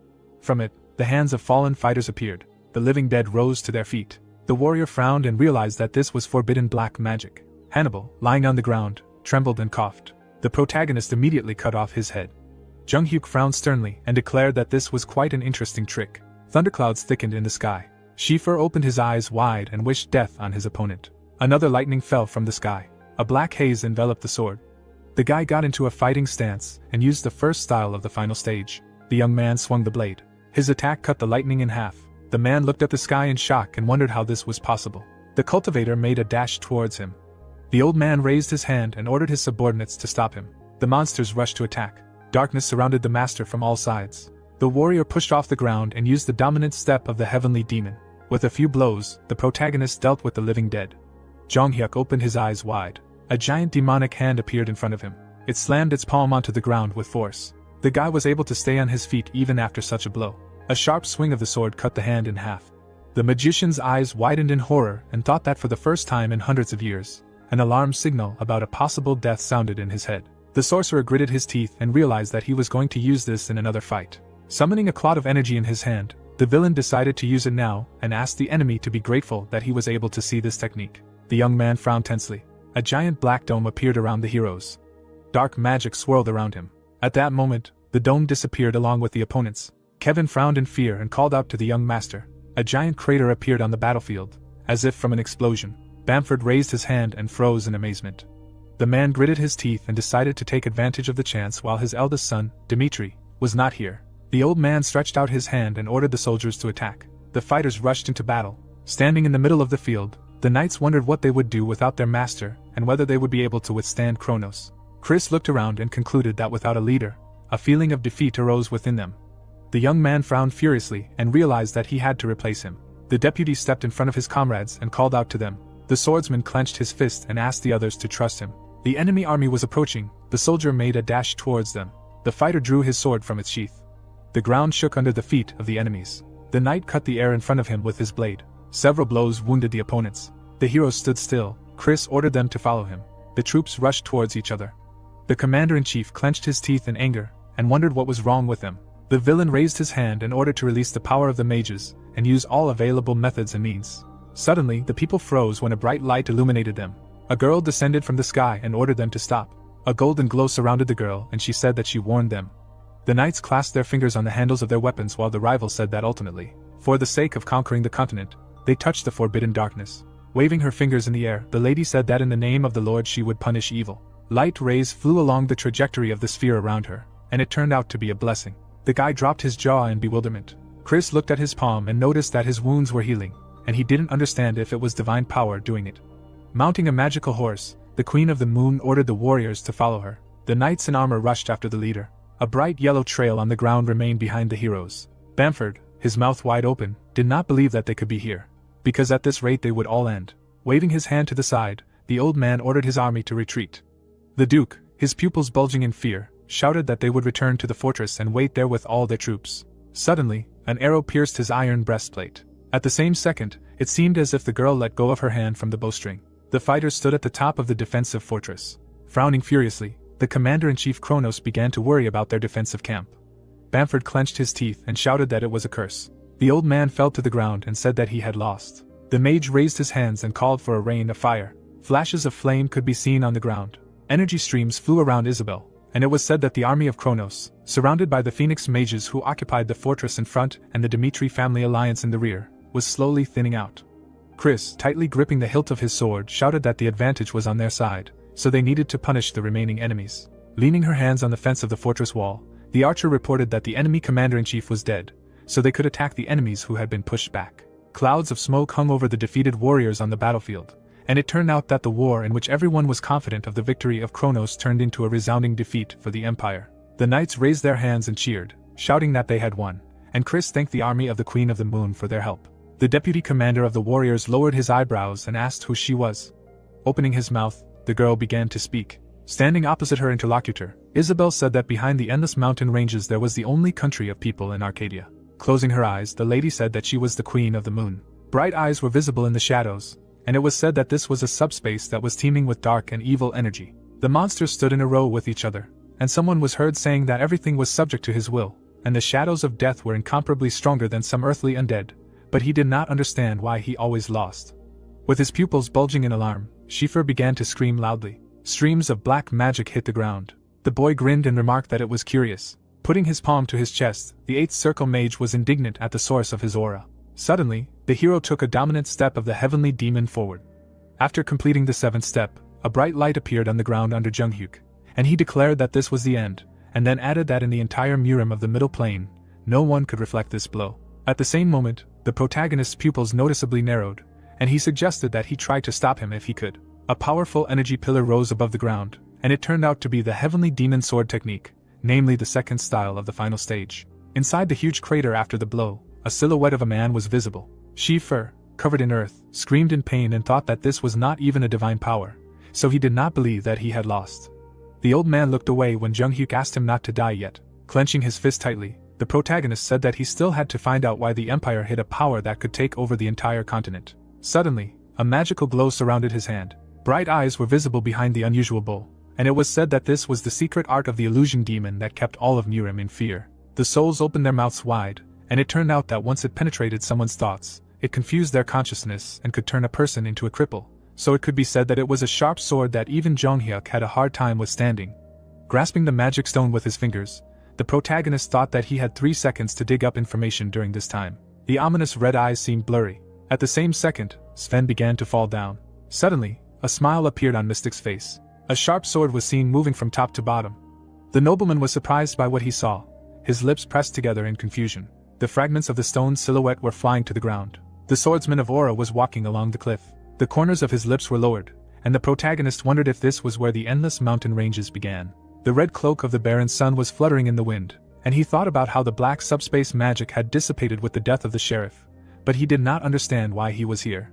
From it, the hands of fallen fighters appeared. The living dead rose to their feet. The warrior frowned and realized that this was forbidden black magic. Hannibal, lying on the ground, trembled and coughed. The protagonist immediately cut off his head. Jung Hyuk frowned sternly and declared that this was quite an interesting trick. Thunderclouds thickened in the sky. Shifer opened his eyes wide and wished death on his opponent. Another lightning fell from the sky. A black haze enveloped the sword. The guy got into a fighting stance and used the first style of the final stage. The young man swung the blade. His attack cut the lightning in half. The man looked at the sky in shock and wondered how this was possible. The cultivator made a dash towards him. The old man raised his hand and ordered his subordinates to stop him. The monsters rushed to attack. Darkness surrounded the master from all sides. The warrior pushed off the ground and used the dominant step of the heavenly demon. With a few blows, the protagonist dealt with the living dead. Jonghyuk opened his eyes wide. A giant demonic hand appeared in front of him. It slammed its palm onto the ground with force. The guy was able to stay on his feet even after such a blow. A sharp swing of the sword cut the hand in half. The magician's eyes widened in horror and thought that for the first time in hundreds of years, an alarm signal about a possible death sounded in his head. The sorcerer gritted his teeth and realized that he was going to use this in another fight. Summoning a clot of energy in his hand, the villain decided to use it now and asked the enemy to be grateful that he was able to see this technique. The young man frowned tensely. A giant black dome appeared around the heroes. Dark magic swirled around him. At that moment, the dome disappeared along with the opponents. Kevin frowned in fear and called out to the young master. A giant crater appeared on the battlefield, as if from an explosion. Bamford raised his hand and froze in amazement. The man gritted his teeth and decided to take advantage of the chance while his eldest son, Dmitri, was not here. The old man stretched out his hand and ordered the soldiers to attack. The fighters rushed into battle. Standing in the middle of the field, the knights wondered what they would do without their master and whether they would be able to withstand Kronos. Chris looked around and concluded that without a leader, a feeling of defeat arose within them. The young man frowned furiously and realized that he had to replace him. The deputy stepped in front of his comrades and called out to them. The swordsman clenched his fist and asked the others to trust him. The enemy army was approaching. The soldier made a dash towards them. The fighter drew his sword from its sheath. The ground shook under the feet of the enemies. The knight cut the air in front of him with his blade. Several blows wounded the opponents. The heroes stood still. Chris ordered them to follow him. The troops rushed towards each other. The commander-in-chief clenched his teeth in anger and wondered what was wrong with him. The villain raised his hand in order to release the power of the mages and use all available methods and means. Suddenly, the people froze when a bright light illuminated them. A girl descended from the sky and ordered them to stop. A golden glow surrounded the girl and she said that she warned them. The knights clasped their fingers on the handles of their weapons while the rival said that ultimately, for the sake of conquering the continent, they touched the forbidden darkness. Waving her fingers in the air, the lady said that in the name of the Lord she would punish evil. Light rays flew along the trajectory of the sphere around her, and it turned out to be a blessing. The guy dropped his jaw in bewilderment. Chris looked at his palm and noticed that his wounds were healing, and he didn't understand if it was divine power doing it. Mounting a magical horse, the Queen of the Moon ordered the warriors to follow her. The knights in armor rushed after the leader. A bright yellow trail on the ground remained behind the heroes. Bamford, his mouth wide open, did not believe that they could be here, because at this rate they would all end. Waving his hand to the side, the old man ordered his army to retreat. The Duke, his pupils bulging in fear, shouted that they would return to the fortress and wait there with all their troops. Suddenly, an arrow pierced his iron breastplate. At the same second, it seemed as if the girl let go of her hand from the bowstring. The fighters stood at the top of the defensive fortress. Frowning furiously, the commander-in-chief Kronos began to worry about their defensive camp. Bamford clenched his teeth and shouted that it was a curse. The old man fell to the ground and said that he had lost. The mage raised his hands and called for a rain of fire. Flashes of flame could be seen on the ground. Energy streams flew around Isabel, and it was said that the army of Kronos, surrounded by the Phoenix mages who occupied the fortress in front and the Dmitri family alliance in the rear, was slowly thinning out. Chris, tightly gripping the hilt of his sword, shouted that the advantage was on their side, so they needed to punish the remaining enemies. Leaning her hands on the fence of the fortress wall, the archer reported that the enemy commander-in-chief was dead, so they could attack the enemies who had been pushed back. Clouds of smoke hung over the defeated warriors on the battlefield, and it turned out that the war in which everyone was confident of the victory of Kronos turned into a resounding defeat for the Empire. The knights raised their hands and cheered, shouting that they had won, and Chris thanked the army of the Queen of the Moon for their help. The deputy commander of the warriors lowered his eyebrows and asked who she was. Opening his mouth, the girl began to speak. Standing opposite her interlocutor, Isabel said that behind the endless mountain ranges there was the only country of people in Arcadia. Closing her eyes, the lady said that she was the Queen of the Moon. Bright eyes were visible in the shadows, and it was said that this was a subspace that was teeming with dark and evil energy. The monsters stood in a row with each other, and someone was heard saying that everything was subject to his will, and the shadows of death were incomparably stronger than some earthly undead, but he did not understand why he always lost. With his pupils bulging in alarm, Schiffer began to scream loudly. Streams of black magic hit the ground. The boy grinned and remarked that it was curious. Putting his palm to his chest, the 8th Circle Mage was indignant at the source of his aura. Suddenly, the hero took a dominant step of the heavenly demon forward. After completing the 7th step, a bright light appeared on the ground under Junghyuk, and he declared that this was the end, and then added that in the entire Murim of the middle plane, no one could reflect this blow. At the same moment, the protagonist's pupils noticeably narrowed, and he suggested that he try to stop him if he could. A powerful energy pillar rose above the ground, and it turned out to be the heavenly demon sword technique, namely the second style of the final stage. Inside the huge crater after the blow, a silhouette of a man was visible. Shifer, covered in earth, screamed in pain and thought that this was not even a divine power, so he did not believe that he had lost. The old man looked away when Jung-hyuk asked him not to die yet. Clenching his fist tightly, the protagonist said that he still had to find out why the Empire hid a power that could take over the entire continent. Suddenly, a magical glow surrounded his hand. Bright eyes were visible behind the unusual bowl, and it was said that this was the secret art of the illusion demon that kept all of Nirim in fear. The souls opened their mouths wide, and it turned out that once it penetrated someone's thoughts, it confused their consciousness and could turn a person into a cripple, so it could be said that it was a sharp sword that even Jung-hyuk had a hard time withstanding. Grasping the magic stone with his fingers, the protagonist thought that he had 3 seconds to dig up information during this time. The ominous red eyes seemed blurry. At the same second, Sven began to fall down. Suddenly, a smile appeared on Mystic's face. A sharp sword was seen moving from top to bottom. The nobleman was surprised by what he saw. His lips pressed together in confusion. The fragments of the stone silhouette were flying to the ground. The swordsman of Aura was walking along the cliff. The corners of his lips were lowered, and the protagonist wondered if this was where the endless mountain ranges began. The red cloak of the Baron's son was fluttering in the wind, and he thought about how the black subspace magic had dissipated with the death of the sheriff, but he did not understand why he was here.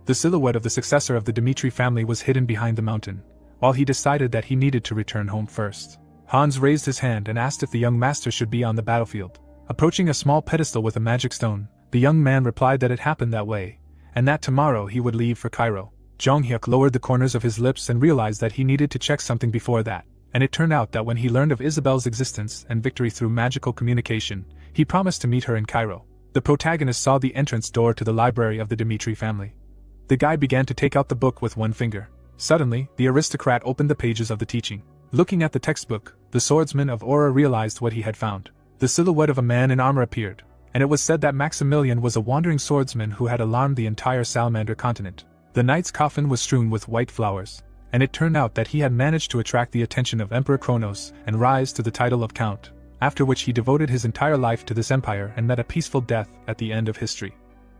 The silhouette of the successor of the Dmitri family was hidden behind the mountain, while he decided that he needed to return home first. Hans raised his hand and asked if the young master should be on the battlefield. Approaching a small pedestal with a magic stone, the young man replied that it happened that way, and that tomorrow he would leave for Cairo. Jung-hyuk lowered the corners of his lips and realized that he needed to check something before that. And it turned out that when he learned of Isabel's existence and victory through magical communication, he promised to meet her in Cairo. The protagonist saw the entrance door to the library of the Dmitri family. The guy began to take out the book with one finger. Suddenly, the aristocrat opened the pages of the teaching. Looking at the textbook, the swordsman of Aura realized what he had found. The silhouette of a man in armor appeared, and it was said that Maximilian was a wandering swordsman who had alarmed the entire Salamander continent. The knight's coffin was strewn with white flowers, and it turned out that he had managed to attract the attention of Emperor Kronos and rise to the title of Count, after which he devoted his entire life to this empire and met a peaceful death at the end of history.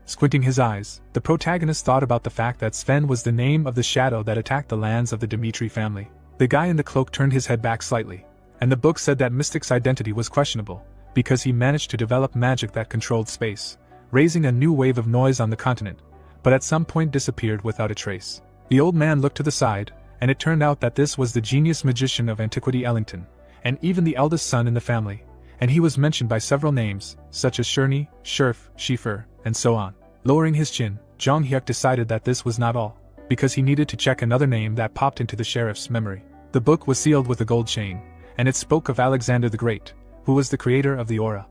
Squinting his eyes, the protagonist thought about the fact that Sven was the name of the shadow that attacked the lands of the Dmitri family. The guy in the cloak turned his head back slightly, and the book said that Mystic's identity was questionable, because he managed to develop magic that controlled space, raising a new wave of noise on the continent, but at some point disappeared without a trace. The old man looked to the side, and it turned out that this was the genius magician of antiquity Ellington, and even the eldest son in the family, and he was mentioned by several names, such as Sherney, Scherf, Schiefer, and so on. Lowering his chin, Jung-hyuk decided that this was not all, because he needed to check another name that popped into the sheriff's memory. The book was sealed with a gold chain, and it spoke of Alexander the Great, who was the creator of the aura.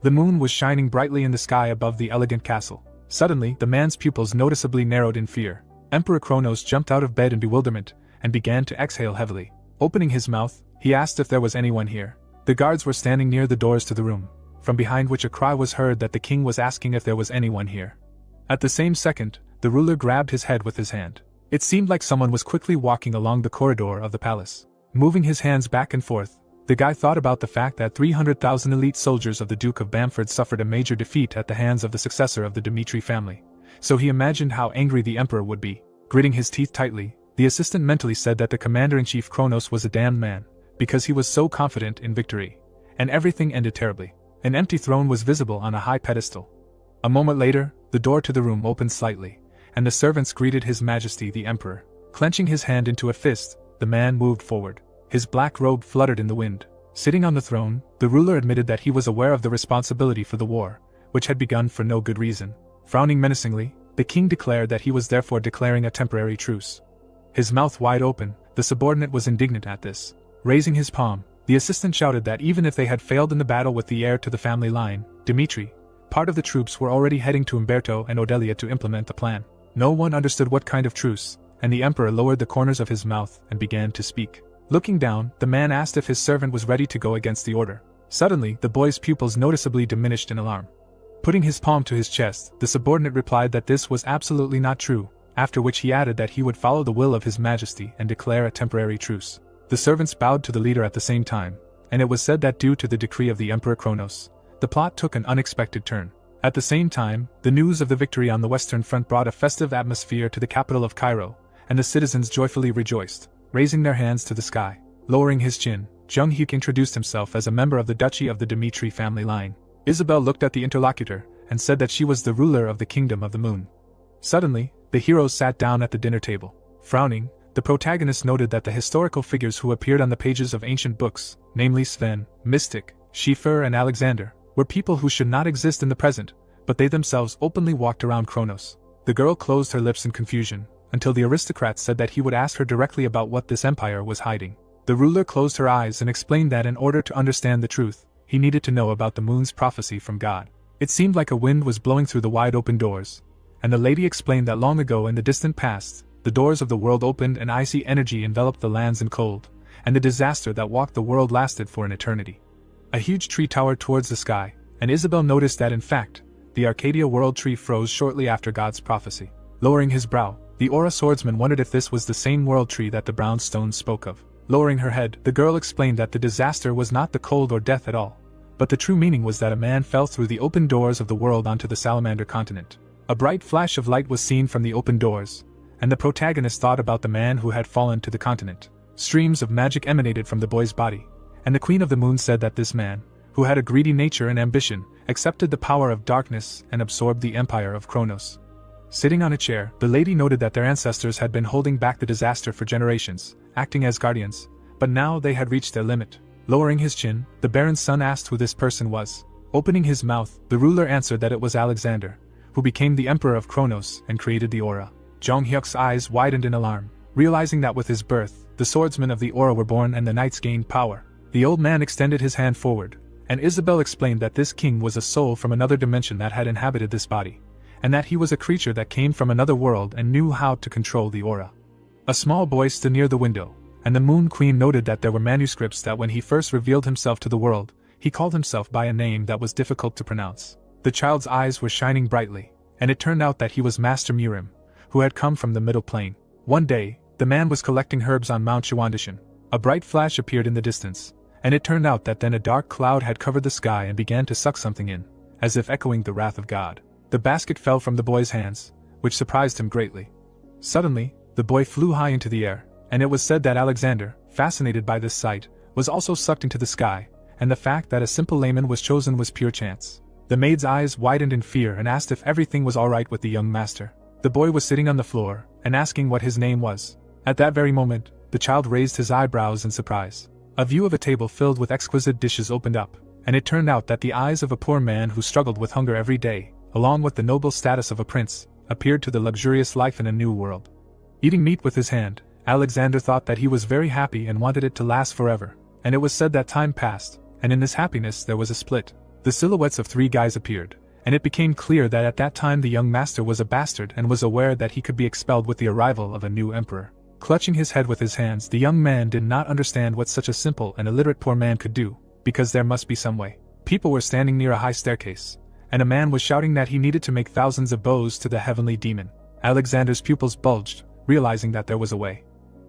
The moon was shining brightly in the sky above the elegant castle. Suddenly, the man's pupils noticeably narrowed in fear. Emperor Kronos jumped out of bed in bewilderment, and began to exhale heavily. Opening his mouth, he asked if there was anyone here. The guards were standing near the doors to the room, from behind which a cry was heard that the king was asking if there was anyone here. At the same second, the ruler grabbed his head with his hand. It seemed like someone was quickly walking along the corridor of the palace. Moving his hands back and forth, the guy thought about the fact that 300,000 elite soldiers of the Duke of Bamford suffered a major defeat at the hands of the successor of the Dmitri family. So he imagined how angry the emperor would be. Gritting his teeth tightly, the assistant mentally said that the commander-in-chief Kronos was a damned man, because he was so confident in victory. And everything ended terribly. An empty throne was visible on a high pedestal. A moment later, the door to the room opened slightly, and the servants greeted His Majesty the Emperor. Clenching his hand into a fist, the man moved forward. His black robe fluttered in the wind. Sitting on the throne, the ruler admitted that he was aware of the responsibility for the war, which had begun for no good reason. Frowning menacingly, the king declared that he was therefore declaring a temporary truce. His mouth wide open, the subordinate was indignant at this. Raising his palm, the assistant shouted that even if they had failed in the battle with the heir to the family line, Dmitri, part of the troops were already heading to Umberto and Odelia to implement the plan. No one understood what kind of truce, and the emperor lowered the corners of his mouth and began to speak. Looking down, the man asked if his servant was ready to go against the order. Suddenly, the boy's pupils noticeably diminished in alarm. Putting his palm to his chest, the subordinate replied that this was absolutely not true, after which he added that he would follow the will of His Majesty and declare a temporary truce. The servants bowed to the leader at the same time, and it was said that due to the decree of the Emperor Kronos, the plot took an unexpected turn. At the same time, the news of the victory on the Western Front brought a festive atmosphere to the capital of Cairo, and the citizens joyfully rejoiced, raising their hands to the sky. Lowering his chin, Jung-hyuk introduced himself as a member of the Duchy of the Dmitri family line. Isabel looked at the interlocutor, and said that she was the ruler of the kingdom of the moon. Suddenly, the heroes sat down at the dinner table. Frowning, the protagonist noted that the historical figures who appeared on the pages of ancient books, namely Sven, Mystic, Schiffer and Alexander, were people who should not exist in the present, but they themselves openly walked around Kronos. The girl closed her lips in confusion, until the aristocrat said that he would ask her directly about what this empire was hiding. The ruler closed her eyes and explained that in order to understand the truth, he needed to know about the moon's prophecy from God. It seemed like a wind was blowing through the wide open doors, and the lady explained that long ago in the distant past, the doors of the world opened and icy energy enveloped the lands in cold, and the disaster that walked the world lasted for an eternity. A huge tree towered towards the sky, and Isabel noticed that in fact, the Arcadia world tree froze shortly after God's prophecy. Lowering his brow, the aura swordsman wondered if this was the same world tree that the brown stone spoke of. Lowering her head, the girl explained that the disaster was not the cold or death at all, but the true meaning was that a man fell through the open doors of the world onto the salamander continent. A bright flash of light was seen from the open doors, and the protagonist thought about the man who had fallen to the continent. Streams of magic emanated from the boy's body, and the Queen of the Moon said that this man, who had a greedy nature and ambition, accepted the power of darkness and absorbed the empire of Kronos. Sitting on a chair, the lady noted that their ancestors had been holding back the disaster for generations, acting as guardians, but now they had reached their limit. Lowering his chin, the Baron's son asked who this person was. Opening his mouth, the ruler answered that it was Alexander, who became the emperor of Kronos and created the aura. Jonghyuk's eyes widened in alarm, realizing that with his birth, the swordsmen of the aura were born and the knights gained power. The old man extended his hand forward, and Isabel explained that this king was a soul from another dimension that had inhabited this body, and that he was a creature that came from another world and knew how to control the aura. A small boy stood near the window, and the Moon Queen noted that there were manuscripts that when he first revealed himself to the world, he called himself by a name that was difficult to pronounce. The child's eyes were shining brightly, and it turned out that he was Master Murim, who had come from the Middle Plane. One day, the man was collecting herbs on Mount Shuandishan. A bright flash appeared in the distance, and it turned out that then a dark cloud had covered the sky and began to suck something in, as if echoing the wrath of God. The basket fell from the boy's hands, which surprised him greatly. Suddenly, the boy flew high into the air, and it was said that Alexander, fascinated by this sight, was also sucked into the sky, and the fact that a simple layman was chosen was pure chance. The maid's eyes widened in fear and asked if everything was all right with the young master. The boy was sitting on the floor, and asking what his name was. At that very moment, the child raised his eyebrows in surprise. A view of a table filled with exquisite dishes opened up, and it turned out that the eyes of a poor man who struggled with hunger every day, along with the noble status of a prince, appeared to the luxurious life in a new world. Eating meat with his hand, Alexander thought that he was very happy and wanted it to last forever, and it was said that time passed, and in this happiness there was a split. The silhouettes of three guys appeared, and it became clear that at that time the young master was a bastard and was aware that he could be expelled with the arrival of a new emperor. Clutching his head with his hands, the young man did not understand what such a simple and illiterate poor man could do, because there must be some way. People were standing near a high staircase, and a man was shouting that he needed to make thousands of bows to the heavenly demon. Alexander's pupils bulged, realizing that there was a way.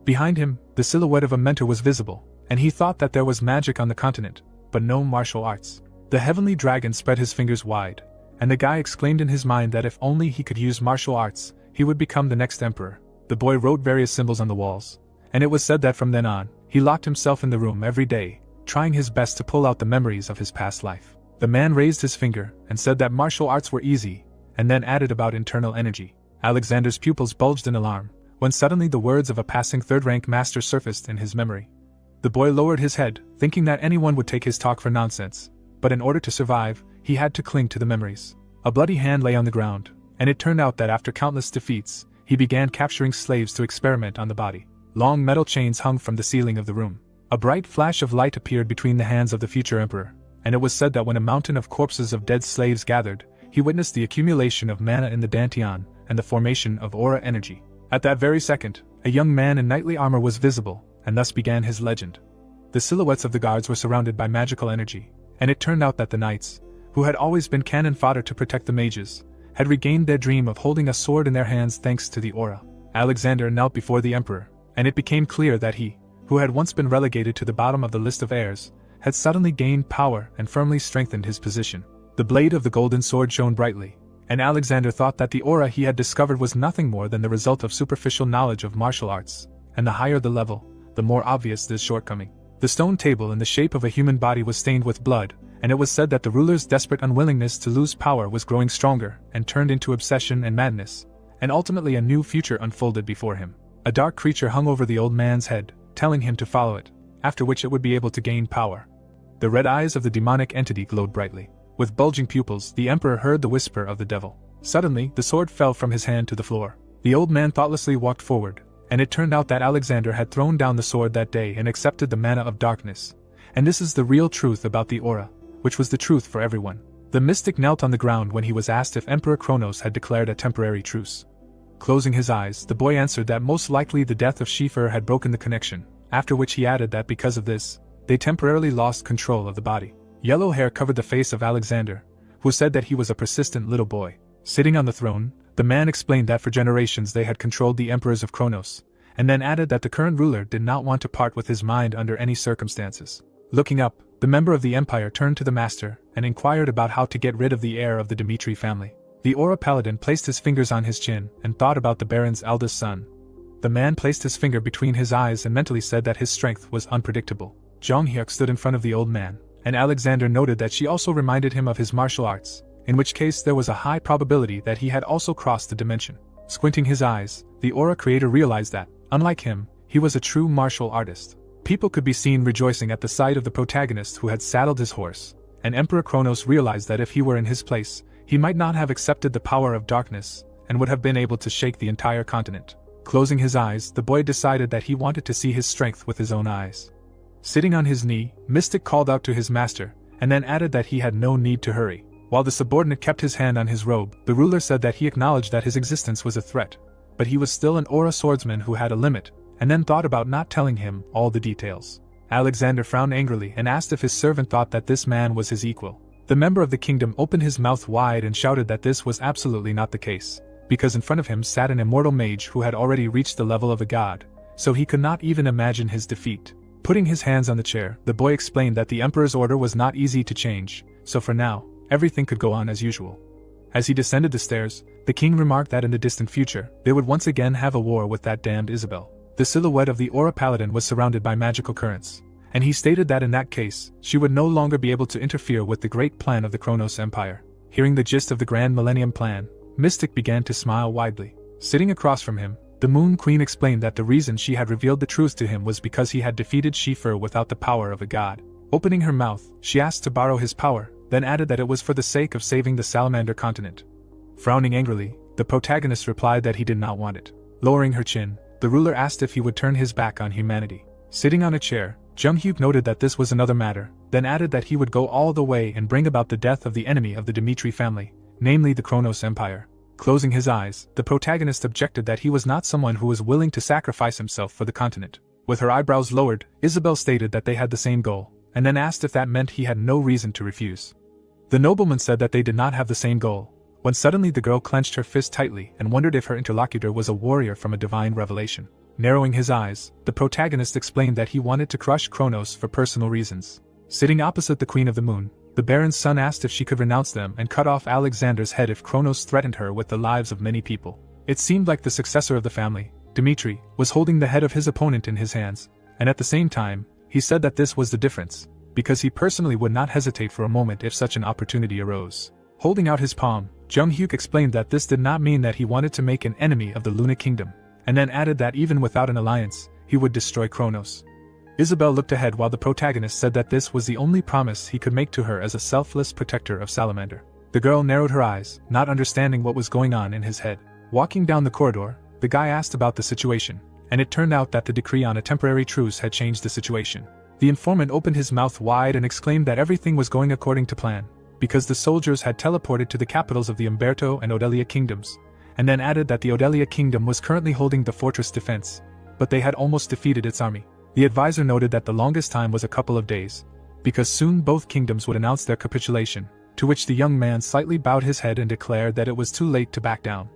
Behind him, the silhouette of a mentor was visible, and he thought that there was magic on the continent, but no martial arts. The heavenly dragon spread his fingers wide, and the guy exclaimed in his mind that if only he could use martial arts, he would become the next emperor. The boy wrote various symbols on the walls, and it was said that from then on, he locked himself in the room every day, trying his best to pull out the memories of his past life. The man raised his finger and said that martial arts were easy, and then added about internal energy. Alexander's pupils bulged in alarm, when suddenly the words of a passing third-rank master surfaced in his memory. The boy lowered his head, thinking that anyone would take his talk for nonsense, but in order to survive, he had to cling to the memories. A bloody hand lay on the ground, and it turned out that after countless defeats, he began capturing slaves to experiment on the body. Long metal chains hung from the ceiling of the room. A bright flash of light appeared between the hands of the future emperor, and it was said that when a mountain of corpses of dead slaves gathered, he witnessed the accumulation of mana in the Dantian and the formation of aura energy. At that very second, a young man in knightly armor was visible, and thus began his legend. The silhouettes of the guards were surrounded by magical energy, and it turned out that the knights, who had always been cannon fodder to protect the mages, had regained their dream of holding a sword in their hands thanks to the aura. Alexander knelt before the emperor, and it became clear that he, who had once been relegated to the bottom of the list of heirs, had suddenly gained power and firmly strengthened his position. The blade of the golden sword shone brightly, and Alexander thought that the aura he had discovered was nothing more than the result of superficial knowledge of martial arts, and the higher the level, the more obvious this shortcoming. The stone table in the shape of a human body was stained with blood, and it was said that the ruler's desperate unwillingness to lose power was growing stronger and turned into obsession and madness, and ultimately a new future unfolded before him. A dark creature hung over the old man's head, telling him to follow it, after which it would be able to gain power. The red eyes of the demonic entity glowed brightly. With bulging pupils, the emperor heard the whisper of the devil. Suddenly, the sword fell from his hand to the floor. The old man thoughtlessly walked forward, and it turned out that Alexander had thrown down the sword that day and accepted the mana of darkness. And this is the real truth about the aura, which was the truth for everyone. The mystic knelt on the ground when he was asked if Emperor Kronos had declared a temporary truce. Closing his eyes, the boy answered that most likely the death of Schiffer had broken the connection, after which he added that because of this, they temporarily lost control of the body. Yellow hair covered the face of Alexander, who said that he was a persistent little boy. Sitting on the throne, the man explained that for generations they had controlled the emperors of Kronos, and then added that the current ruler did not want to part with his mind under any circumstances. Looking up, the member of the empire turned to the master and inquired about how to get rid of the heir of the Dmitri family. The Aura Paladin placed his fingers on his chin and thought about the Baron's eldest son. The man placed his finger between his eyes and mentally said that his strength was unpredictable. Jonghyuk stood in front of the old man, and Alexander noted that she also reminded him of his martial arts, in which case there was a high probability that he had also crossed the dimension. Squinting his eyes, the aura creator realized that, unlike him, he was a true martial artist. People could be seen rejoicing at the sight of the protagonist who had saddled his horse, and Emperor Kronos realized that if he were in his place, he might not have accepted the power of darkness, and would have been able to shake the entire continent. Closing his eyes, the boy decided that he wanted to see his strength with his own eyes. Sitting on his knee, Mystic called out to his master, and then added that he had no need to hurry. While the subordinate kept his hand on his robe, the ruler said that he acknowledged that his existence was a threat, but he was still an aura swordsman who had a limit, and then thought about not telling him all the details. Alexander frowned angrily and asked if his servant thought that this man was his equal. The member of the kingdom opened his mouth wide and shouted that this was absolutely not the case, because in front of him sat an immortal mage who had already reached the level of a god, so he could not even imagine his defeat. Putting his hands on the chair, the boy explained that the emperor's order was not easy to change, so for now, everything could go on as usual. As he descended the stairs, the king remarked that in the distant future, they would once again have a war with that damned Isabel. The silhouette of the Aura Paladin was surrounded by magical currents, and he stated that in that case, she would no longer be able to interfere with the great plan of the Kronos Empire. Hearing the gist of the Grand Millennium Plan, Mystic began to smile widely. Sitting across from him, the Moon Queen explained that the reason she had revealed the truth to him was because he had defeated Schiffer without the power of a god. Opening her mouth, she asked to borrow his power, then added that it was for the sake of saving the Salamander continent. Frowning angrily, the protagonist replied that he did not want it. Lowering her chin, the ruler asked if he would turn his back on humanity. Sitting on a chair, Junghyuk noted that this was another matter, then added that he would go all the way and bring about the death of the enemy of the Dmitri family, namely the Kronos Empire. Closing his eyes, the protagonist objected that he was not someone who was willing to sacrifice himself for the continent. With her eyebrows lowered, Isabel stated that they had the same goal, and then asked if that meant he had no reason to refuse. The nobleman said that they did not have the same goal, when suddenly the girl clenched her fist tightly and wondered if her interlocutor was a warrior from a divine revelation. Narrowing his eyes, the protagonist explained that he wanted to crush Kronos for personal reasons. Sitting opposite the Queen of the Moon, the Baron's son asked if she could renounce them and cut off Alexander's head if Kronos threatened her with the lives of many people. It seemed like the successor of the family, Dmitri, was holding the head of his opponent in his hands, and at the same time, he said that this was the difference, because he personally would not hesitate for a moment if such an opportunity arose. Holding out his palm, Junghyuk explained that this did not mean that he wanted to make an enemy of the Luna Kingdom, and then added that even without an alliance, he would destroy Kronos. Isabel looked ahead while the protagonist said that this was the only promise he could make to her as a selfless protector of Salamander. The girl narrowed her eyes, not understanding what was going on in his head. Walking down the corridor, the guy asked about the situation, and it turned out that the decree on a temporary truce had changed the situation. The informant opened his mouth wide and exclaimed that everything was going according to plan, because the soldiers had teleported to the capitals of the Umberto and Odelia kingdoms, and then added that the Odelia kingdom was currently holding the fortress defense, but they had almost defeated its army. The advisor noted that the longest time was a couple of days, because soon both kingdoms would announce their capitulation, to which the young man slightly bowed his head and declared that it was too late to back down.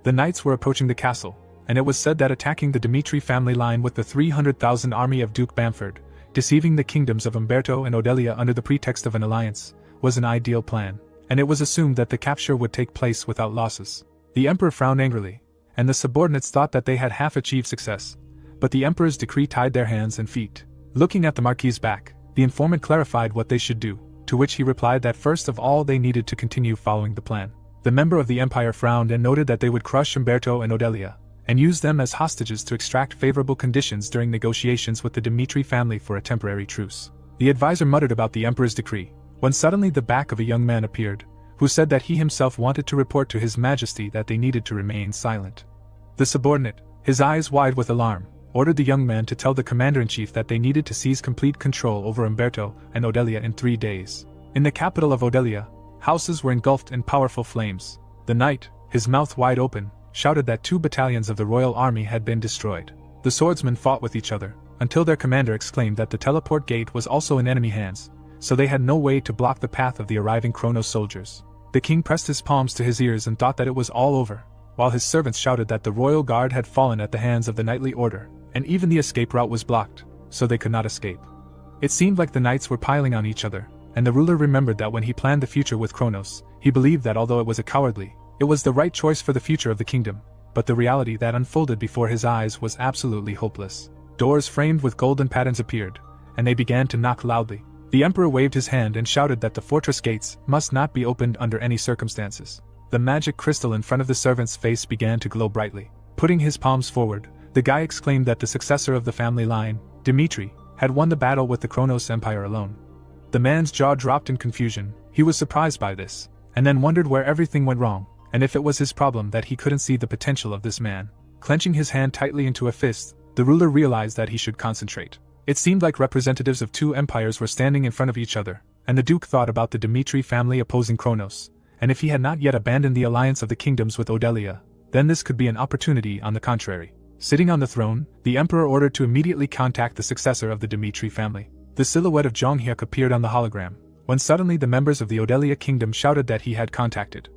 The knights were approaching the castle, and it was said that attacking the Dmitri family line with the 300,000 army of Duke Bamford, deceiving the kingdoms of Umberto and Odelia under the pretext of an alliance, was an ideal plan, and it was assumed that the capture would take place without losses. The emperor frowned angrily, and the subordinates thought that they had half achieved success, but the emperor's decree tied their hands and feet. Looking at the marquis's back, the informant clarified what they should do, to which he replied that first of all they needed to continue following the plan. The member of the empire frowned and noted that they would crush Umberto and Odelia, and use them as hostages to extract favorable conditions during negotiations with the Dimitri family for a temporary truce. The advisor muttered about the emperor's decree, when suddenly the back of a young man appeared, who said that he himself wanted to report to his majesty that they needed to remain silent. The subordinate, his eyes wide with alarm, ordered the young man to tell the commander-in-chief that they needed to seize complete control over Umberto and Odelia in 3 days. In the capital of Odelia, houses were engulfed in powerful flames. The knight, his mouth wide open, shouted that 2 battalions of the royal army had been destroyed. The swordsmen fought with each other, until their commander exclaimed that the teleport gate was also in enemy hands, so they had no way to block the path of the arriving Chronos soldiers. The king pressed his palms to his ears and thought that it was all over, while his servants shouted that the royal guard had fallen at the hands of the knightly order, and even the escape route was blocked, so they could not escape. It seemed like the knights were piling on each other, and the ruler remembered that when he planned the future with Chronos, he believed that although it was a cowardly, it was the right choice for the future of the kingdom, but the reality that unfolded before his eyes was absolutely hopeless. Doors framed with golden patterns appeared, and they began to knock loudly. The emperor waved his hand and shouted that the fortress gates must not be opened under any circumstances. The magic crystal in front of the servant's face began to glow brightly. Putting his palms forward, the guy exclaimed that the successor of the family line, Dimitri, had won the battle with the Chronos Empire alone. The man's jaw dropped in confusion. He was surprised by this, and then wondered where everything went wrong, and if it was his problem that he couldn't see the potential of this man. Clenching his hand tightly into a fist, the ruler realized that he should concentrate. It seemed like representatives of 2 empires were standing in front of each other, and the duke thought about the Dimitri family opposing Chronos, and if he had not yet abandoned the alliance of the kingdoms with Odelia, then this could be an opportunity. On the contrary. Sitting on the throne, the emperor ordered to immediately contact the successor of the Dimitri family. The silhouette of Jonghyuk appeared on the hologram, when suddenly the members of the Odelia kingdom shouted that he had contacted.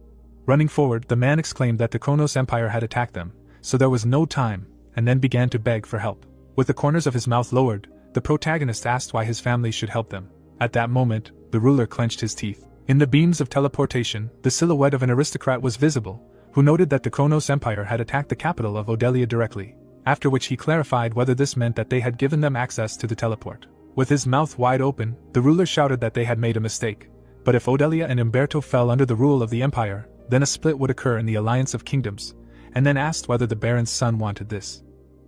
Running forward, the man exclaimed that the Chronos Empire had attacked them, so there was no time, and then began to beg for help. With the corners of his mouth lowered, the protagonist asked why his family should help them. At that moment, the ruler clenched his teeth. In the beams of teleportation, the silhouette of an aristocrat was visible, who noted that the Chronos Empire had attacked the capital of Odelia directly, after which he clarified whether this meant that they had given them access to the teleport. With his mouth wide open, the ruler shouted that they had made a mistake, but if Odelia and Umberto fell under the rule of the empire, then a split would occur in the alliance of kingdoms, and then asked whether the baron's son wanted this.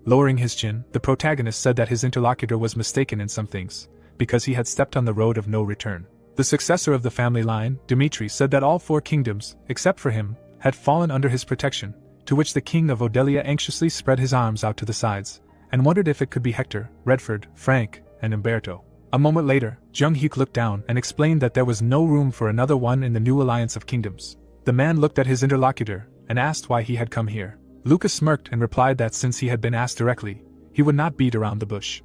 Lowering his chin, the protagonist said that his interlocutor was mistaken in some things, because he had stepped on the road of no return. The successor of the family line, Dimitri, said that all 4 kingdoms, except for him, had fallen under his protection, to which the king of Odelia anxiously spread his arms out to the sides, and wondered if it could be Hector, Redford, Frank, and Umberto. A moment later, Jonghyuk looked down and explained that there was no room for another one in the new alliance of kingdoms. The man looked at his interlocutor and asked why he had come here. Lucas smirked and replied that since he had been asked directly, he would not beat around the bush.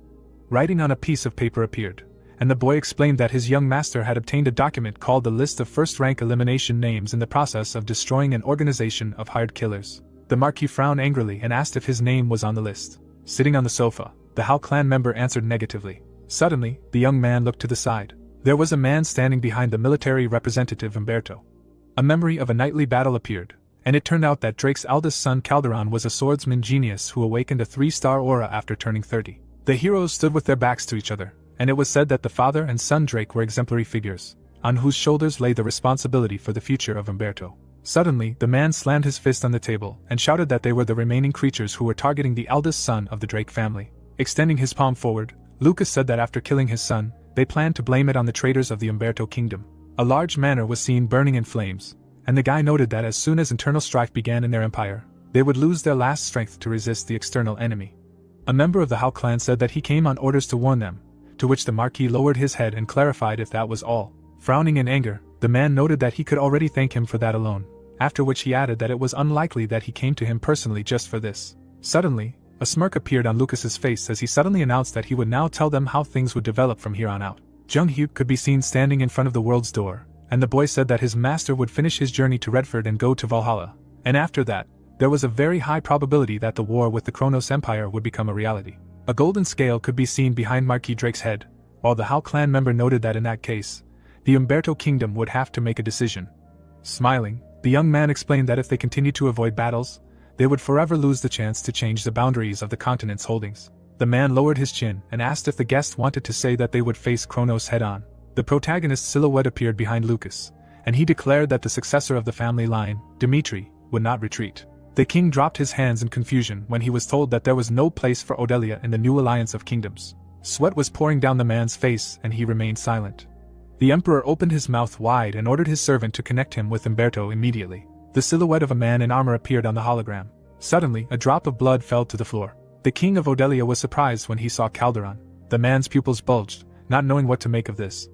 Writing on a piece of paper appeared, and the boy explained that his young master had obtained a document called the List of First-Rank Elimination Names in the process of destroying an organization of hired killers. The Marquis frowned angrily and asked if his name was on the list. Sitting on the sofa, the Hao clan member answered negatively. Suddenly, the young man looked to the side. There was a man standing behind the military representative Umberto. A memory of a nightly battle appeared, and it turned out that Drake's eldest son Calderon was a swordsman genius who awakened a 3-star aura after turning 30. The heroes stood with their backs to each other, and it was said that the father and son Drake were exemplary figures, on whose shoulders lay the responsibility for the future of Umberto. Suddenly, the man slammed his fist on the table and shouted that they were the remaining creatures who were targeting the eldest son of the Drake family. Extending his palm forward, Lucas said that after killing his son, they planned to blame it on the traitors of the Umberto kingdom. A large manor was seen burning in flames, and the guy noted that as soon as internal strife began in their empire, they would lose their last strength to resist the external enemy. A member of the Hao clan said that he came on orders to warn them, to which the Marquis lowered his head and clarified if that was all. Frowning in anger, the man noted that he could already thank him for that alone, after which he added that it was unlikely that he came to him personally just for this. Suddenly, a smirk appeared on Lucas's face as he suddenly announced that he would now tell them how things would develop from here on out. Jonghyuk could be seen standing in front of the world's door, and the boy said that his master would finish his journey to Redford and go to Valhalla, and after that, there was a very high probability that the war with the Chronos Empire would become a reality. A golden scale could be seen behind Marquis Drake's head, while the Hao clan member noted that in that case, the Umberto kingdom would have to make a decision. Smiling, the young man explained that if they continued to avoid battles, they would forever lose the chance to change the boundaries of the continent's holdings. The man lowered his chin and asked if the guest wanted to say that they would face Chronos head-on. The protagonist's silhouette appeared behind Lucas, and he declared that the successor of the family line, Dmitri, would not retreat. The king dropped his hands in confusion when he was told that there was no place for Odelia in the new alliance of kingdoms. Sweat was pouring down the man's face and he remained silent. The emperor opened his mouth wide and ordered his servant to connect him with Umberto immediately. The silhouette of a man in armor appeared on the hologram. Suddenly, a drop of blood fell to the floor. The king of Odelia was surprised when he saw Calderon. The man's pupils bulged, not knowing what to make of this.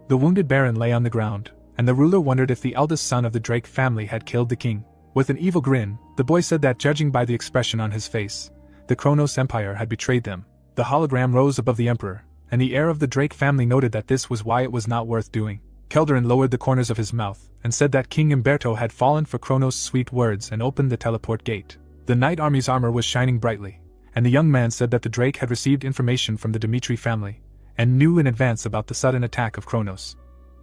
The wounded baron lay on the ground, and the ruler wondered if the eldest son of the Drake family had killed the king. With an evil grin, the boy said that judging by the expression on his face, the Kronos Empire had betrayed them. The hologram rose above the emperor, and the heir of the Drake family noted that this was why it was not worth doing. Calderon lowered the corners of his mouth, and said that King Umberto had fallen for Kronos' sweet words and opened the teleport gate. The knight army's armor was shining brightly, and the young man said that the Drake had received information from the Dmitri family, and knew in advance about the sudden attack of Kronos.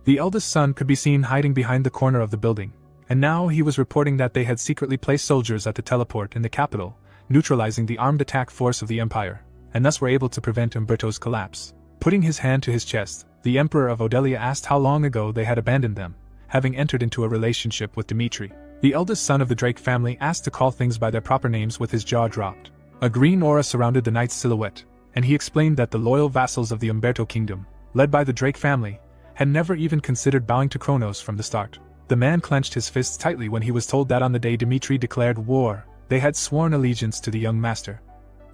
The eldest son could be seen hiding behind the corner of the building, and now he was reporting that they had secretly placed soldiers at the teleport in the capital, neutralizing the armed attack force of the empire, and thus were able to prevent Umberto's collapse. Putting his hand to his chest, the Emperor of Odelia asked how long ago they had abandoned them, having entered into a relationship with Dmitri. The eldest son of the Drake family asked to call things by their proper names with his jaw dropped. A green aura surrounded the knight's silhouette, and he explained that the loyal vassals of the Umberto kingdom, led by the Drake family, had never even considered bowing to Kronos from the start. The man clenched his fists tightly when he was told that on the day Dmitri declared war, they had sworn allegiance to the young master.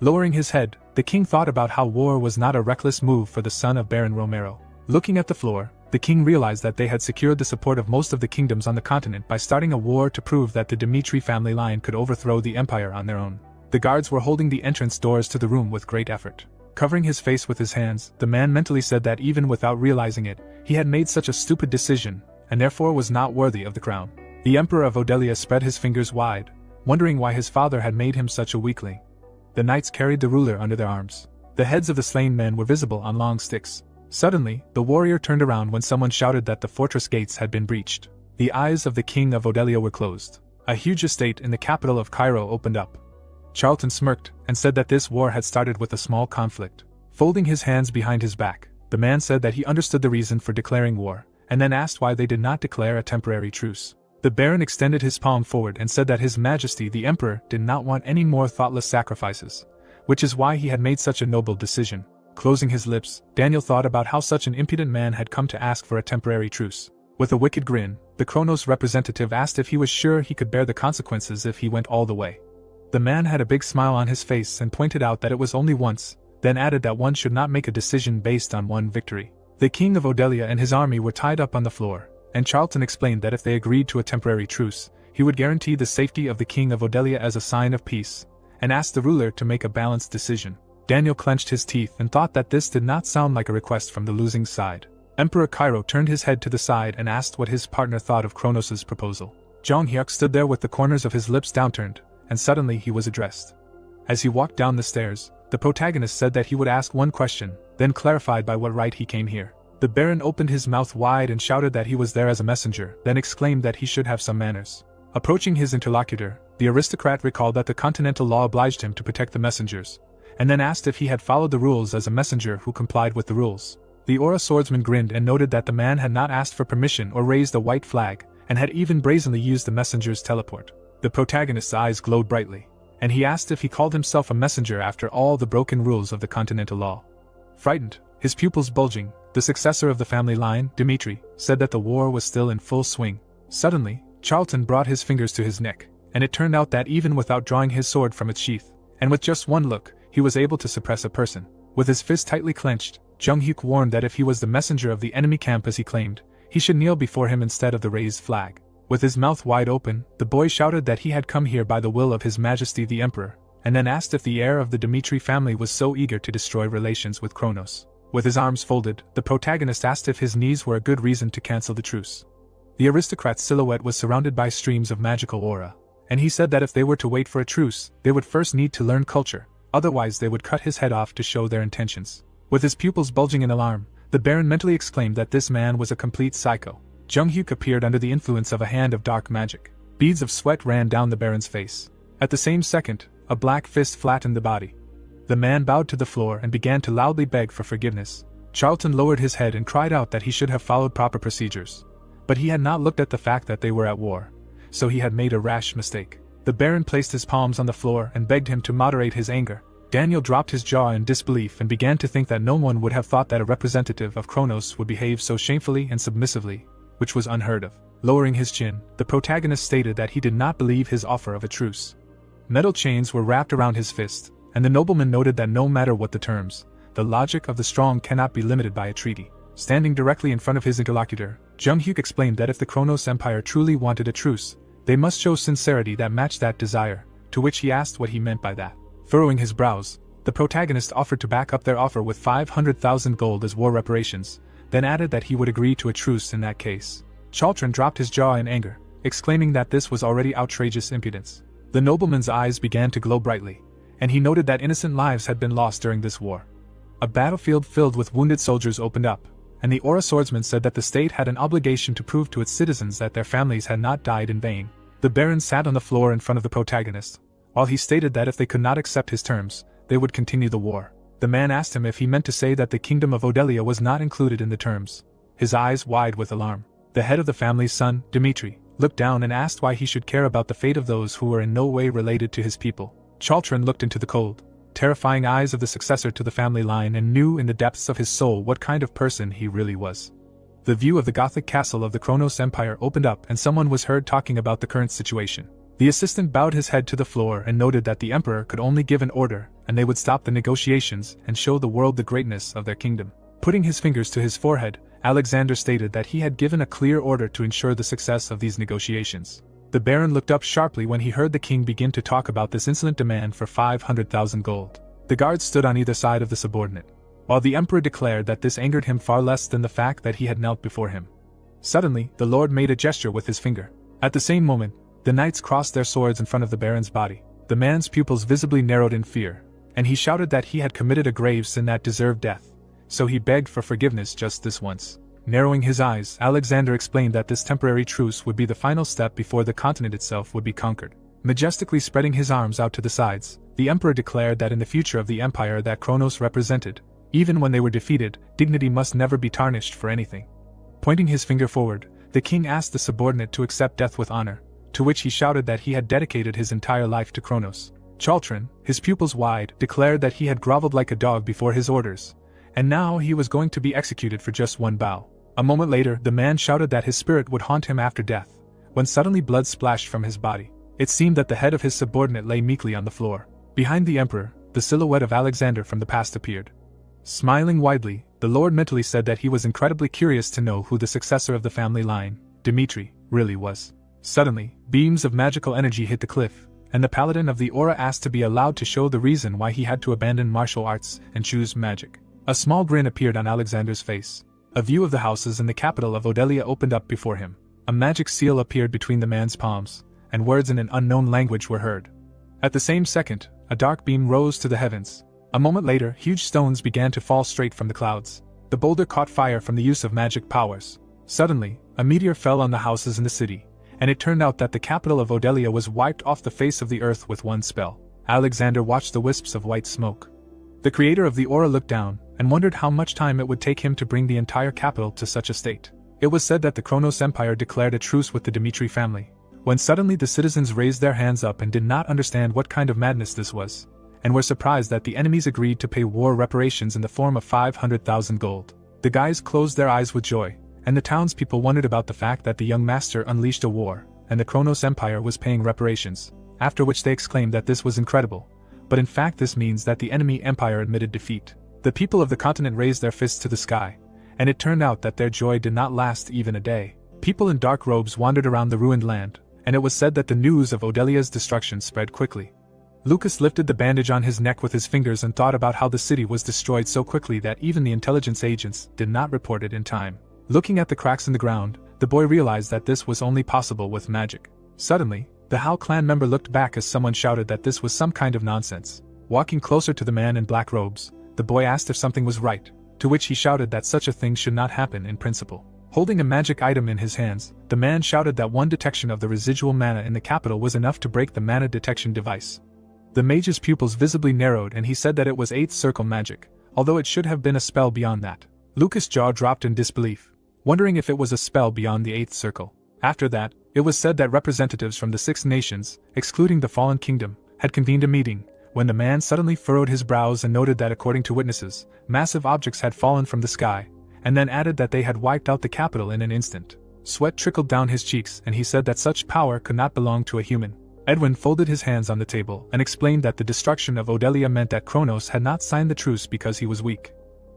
Lowering his head, the king thought about how war was not a reckless move for the son of Baron Romero. Looking at the floor, the king realized that they had secured the support of most of the kingdoms on the continent by starting a war to prove that the Dmitri family line could overthrow the empire on their own. The guards were holding the entrance doors to the room with great effort. Covering his face with his hands, the man mentally said that even without realizing it, he had made such a stupid decision, and therefore was not worthy of the crown. The Emperor of Odelia spread his fingers wide, wondering why his father had made him such a weakling. The knights carried the ruler under their arms. The heads of the slain men were visible on long sticks. Suddenly, the warrior turned around when someone shouted that the fortress gates had been breached. The eyes of the king of Odelia were closed. A huge estate in the capital of Cairo opened up. Charlton smirked and said that this war had started with a small conflict. Folding his hands behind his back, the man said that he understood the reason for declaring war, and then asked why they did not declare a temporary truce. The baron extended his palm forward and said that His Majesty the Emperor did not want any more thoughtless sacrifices, which is why he had made such a noble decision. Closing his lips, Daniel thought about how such an impudent man had come to ask for a temporary truce. With a wicked grin, the Kronos representative asked if he was sure he could bear the consequences if he went all the way. The man had a big smile on his face and pointed out that it was only once, then added that one should not make a decision based on one victory. The king of Odelia and his army were tied up on the floor, and Charlton explained that if they agreed to a temporary truce, he would guarantee the safety of the king of Odelia as a sign of peace, and asked the ruler to make a balanced decision. Daniel clenched his teeth and thought that this did not sound like a request from the losing side. Emperor Cairo turned his head to the side and asked what his partner thought of Kronos' proposal. Jong Hyuk stood there with the corners of his lips downturned, and suddenly he was addressed. As he walked down the stairs, the protagonist said that he would ask one question, then clarified by what right he came here. The baron opened his mouth wide and shouted that he was there as a messenger, then exclaimed that he should have some manners. Approaching his interlocutor, the aristocrat recalled that the continental law obliged him to protect the messengers, and then asked if he had followed the rules as a messenger who complied with the rules. The Aura swordsman grinned and noted that the man had not asked for permission or raised a white flag, and had even brazenly used the messenger's teleport. The protagonist's eyes glowed brightly, and he asked if he called himself a messenger after all the broken rules of the continental law. Frightened, his pupils bulging, the successor of the family line, Dmitri, said that the war was still in full swing. Suddenly, Charlton brought his fingers to his neck, and it turned out that even without drawing his sword from its sheath, and with just one look, he was able to suppress a person. With his fist tightly clenched, Jung Hyuk warned that if he was the messenger of the enemy camp as he claimed, he should kneel before him instead of the raised flag. With his mouth wide open, the boy shouted that he had come here by the will of His Majesty the Emperor, and then asked if the heir of the Dmitri family was so eager to destroy relations with Kronos. With his arms folded, the protagonist asked if his knees were a good reason to cancel the truce. The aristocrat's silhouette was surrounded by streams of magical aura, and he said that if they were to wait for a truce, they would first need to learn culture, otherwise they would cut his head off to show their intentions. With his pupils bulging in alarm, the baron mentally exclaimed that this man was a complete psycho. Jung Hyuk appeared under the influence of a hand of dark magic. Beads of sweat ran down the baron's face. At the same second, a black fist flattened the body. The man bowed to the floor and began to loudly beg for forgiveness. Charlton lowered his head and cried out that he should have followed proper procedures. But he had not looked at the fact that they were at war, so he had made a rash mistake. The Baron placed his palms on the floor and begged him to moderate his anger. Daniel dropped his jaw in disbelief and began to think that no one would have thought that a representative of Kronos would behave so shamefully and submissively, which was unheard of. Lowering his chin, the protagonist stated that he did not believe his offer of a truce. Metal chains were wrapped around his fist, and the nobleman noted that no matter what the terms, the logic of the strong cannot be limited by a treaty. Standing directly in front of his interlocutor, Jung-hyuk explained that if the Kronos Empire truly wanted a truce, they must show sincerity that matched that desire, to which he asked what he meant by that. Furrowing his brows, the protagonist offered to back up their offer with 500,000 gold as war reparations, then added that he would agree to a truce in that case. Charlton dropped his jaw in anger, exclaiming that this was already outrageous impudence. The nobleman's eyes began to glow brightly, and he noted that innocent lives had been lost during this war. A battlefield filled with wounded soldiers opened up, and the Aura swordsman said that the state had an obligation to prove to its citizens that their families had not died in vain. The Baron sat on the floor in front of the protagonist, while he stated that if they could not accept his terms, they would continue the war. The man asked him if he meant to say that the kingdom of Odelia was not included in the terms. His eyes wide with alarm. The head of the family's son, Dmitri, looked down and asked why he should care about the fate of those who were in no way related to his people. Charlton looked into the cold, terrifying eyes of the successor to the family line and knew in the depths of his soul what kind of person he really was. The view of the Gothic castle of the Kronos Empire opened up and someone was heard talking about the current situation. The assistant bowed his head to the floor and noted that the emperor could only give an order and they would stop the negotiations and show the world the greatness of their kingdom. Putting his fingers to his forehead, Alexander stated that he had given a clear order to ensure the success of these negotiations. The Baron looked up sharply when he heard the king begin to talk about this insolent demand for 500,000 gold. The guards stood on either side of the subordinate, while the emperor declared that this angered him far less than the fact that he had knelt before him. Suddenly, the lord made a gesture with his finger. At the same moment, the knights crossed their swords in front of the Baron's body. The man's pupils visibly narrowed in fear, and he shouted that he had committed a grave sin that deserved death, so he begged for forgiveness just this once. Narrowing his eyes, Alexander explained that this temporary truce would be the final step before the continent itself would be conquered. Majestically spreading his arms out to the sides, the emperor declared that in the future of the empire that Kronos represented, even when they were defeated, dignity must never be tarnished for anything. Pointing his finger forward, the king asked the subordinate to accept death with honor, to which he shouted that he had dedicated his entire life to Kronos. Charlton, his pupils wide, declared that he had groveled like a dog before his orders, and now he was going to be executed for just one bow. A moment later, the man shouted that his spirit would haunt him after death, when suddenly blood splashed from his body. It seemed that the head of his subordinate lay meekly on the floor. Behind the emperor, the silhouette of Alexander from the past appeared. Smiling widely, the lord mentally said that he was incredibly curious to know who the successor of the family line, Dmitri, really was. Suddenly, beams of magical energy hit the cliff, and the paladin of the aura asked to be allowed to show the reason why he had to abandon martial arts and choose magic. A small grin appeared on Alexander's face. A view of the houses in the capital of Odelia opened up before him. A magic seal appeared between the man's palms, and words in an unknown language were heard. At the same second, a dark beam rose to the heavens. A moment later, huge stones began to fall straight from the clouds. The boulder caught fire from the use of magic powers. Suddenly, a meteor fell on the houses in the city, and it turned out that the capital of Odelia was wiped off the face of the earth with one spell. Alexander watched the wisps of white smoke. The creator of the aura looked down, and wondered how much time it would take him to bring the entire capital to such a state. It was said that the Kronos Empire declared a truce with the Dmitri family, when suddenly the citizens raised their hands up and did not understand what kind of madness this was, and were surprised that the enemies agreed to pay war reparations in the form of 500,000 gold. The guys closed their eyes with joy, and the townspeople wondered about the fact that the young master unleashed a war, and the Kronos Empire was paying reparations, after which they exclaimed that this was incredible, but in fact this means that the enemy empire admitted defeat. The people of the continent raised their fists to the sky, and it turned out that their joy did not last even a day. People in dark robes wandered around the ruined land, and it was said that the news of Odelia's destruction spread quickly. Lucas lifted the bandage on his neck with his fingers and thought about how the city was destroyed so quickly that even the intelligence agents did not report it in time. Looking at the cracks in the ground, the boy realized that this was only possible with magic. Suddenly, the Hao clan member looked back as someone shouted that this was some kind of nonsense. Walking closer to the man in black robes, the boy asked if something was right, to which he shouted that such a thing should not happen in principle. Holding a magic item in his hands, the man shouted that one detection of the residual mana in the capital was enough to break the mana detection device. The mage's pupils visibly narrowed and he said that it was 8th circle magic, although it should have been a spell beyond that. Lucas' jaw dropped in disbelief, wondering if it was a spell beyond the 8th circle. After that, it was said that representatives from the 6 nations, excluding the fallen kingdom, had convened a meeting, when the man suddenly furrowed his brows and noted that according to witnesses, massive objects had fallen from the sky, and then added that they had wiped out the capital in an instant. Sweat trickled down his cheeks and he said that such power could not belong to a human. Edwin folded his hands on the table and explained that the destruction of Odelia meant that Kronos had not signed the truce because he was weak.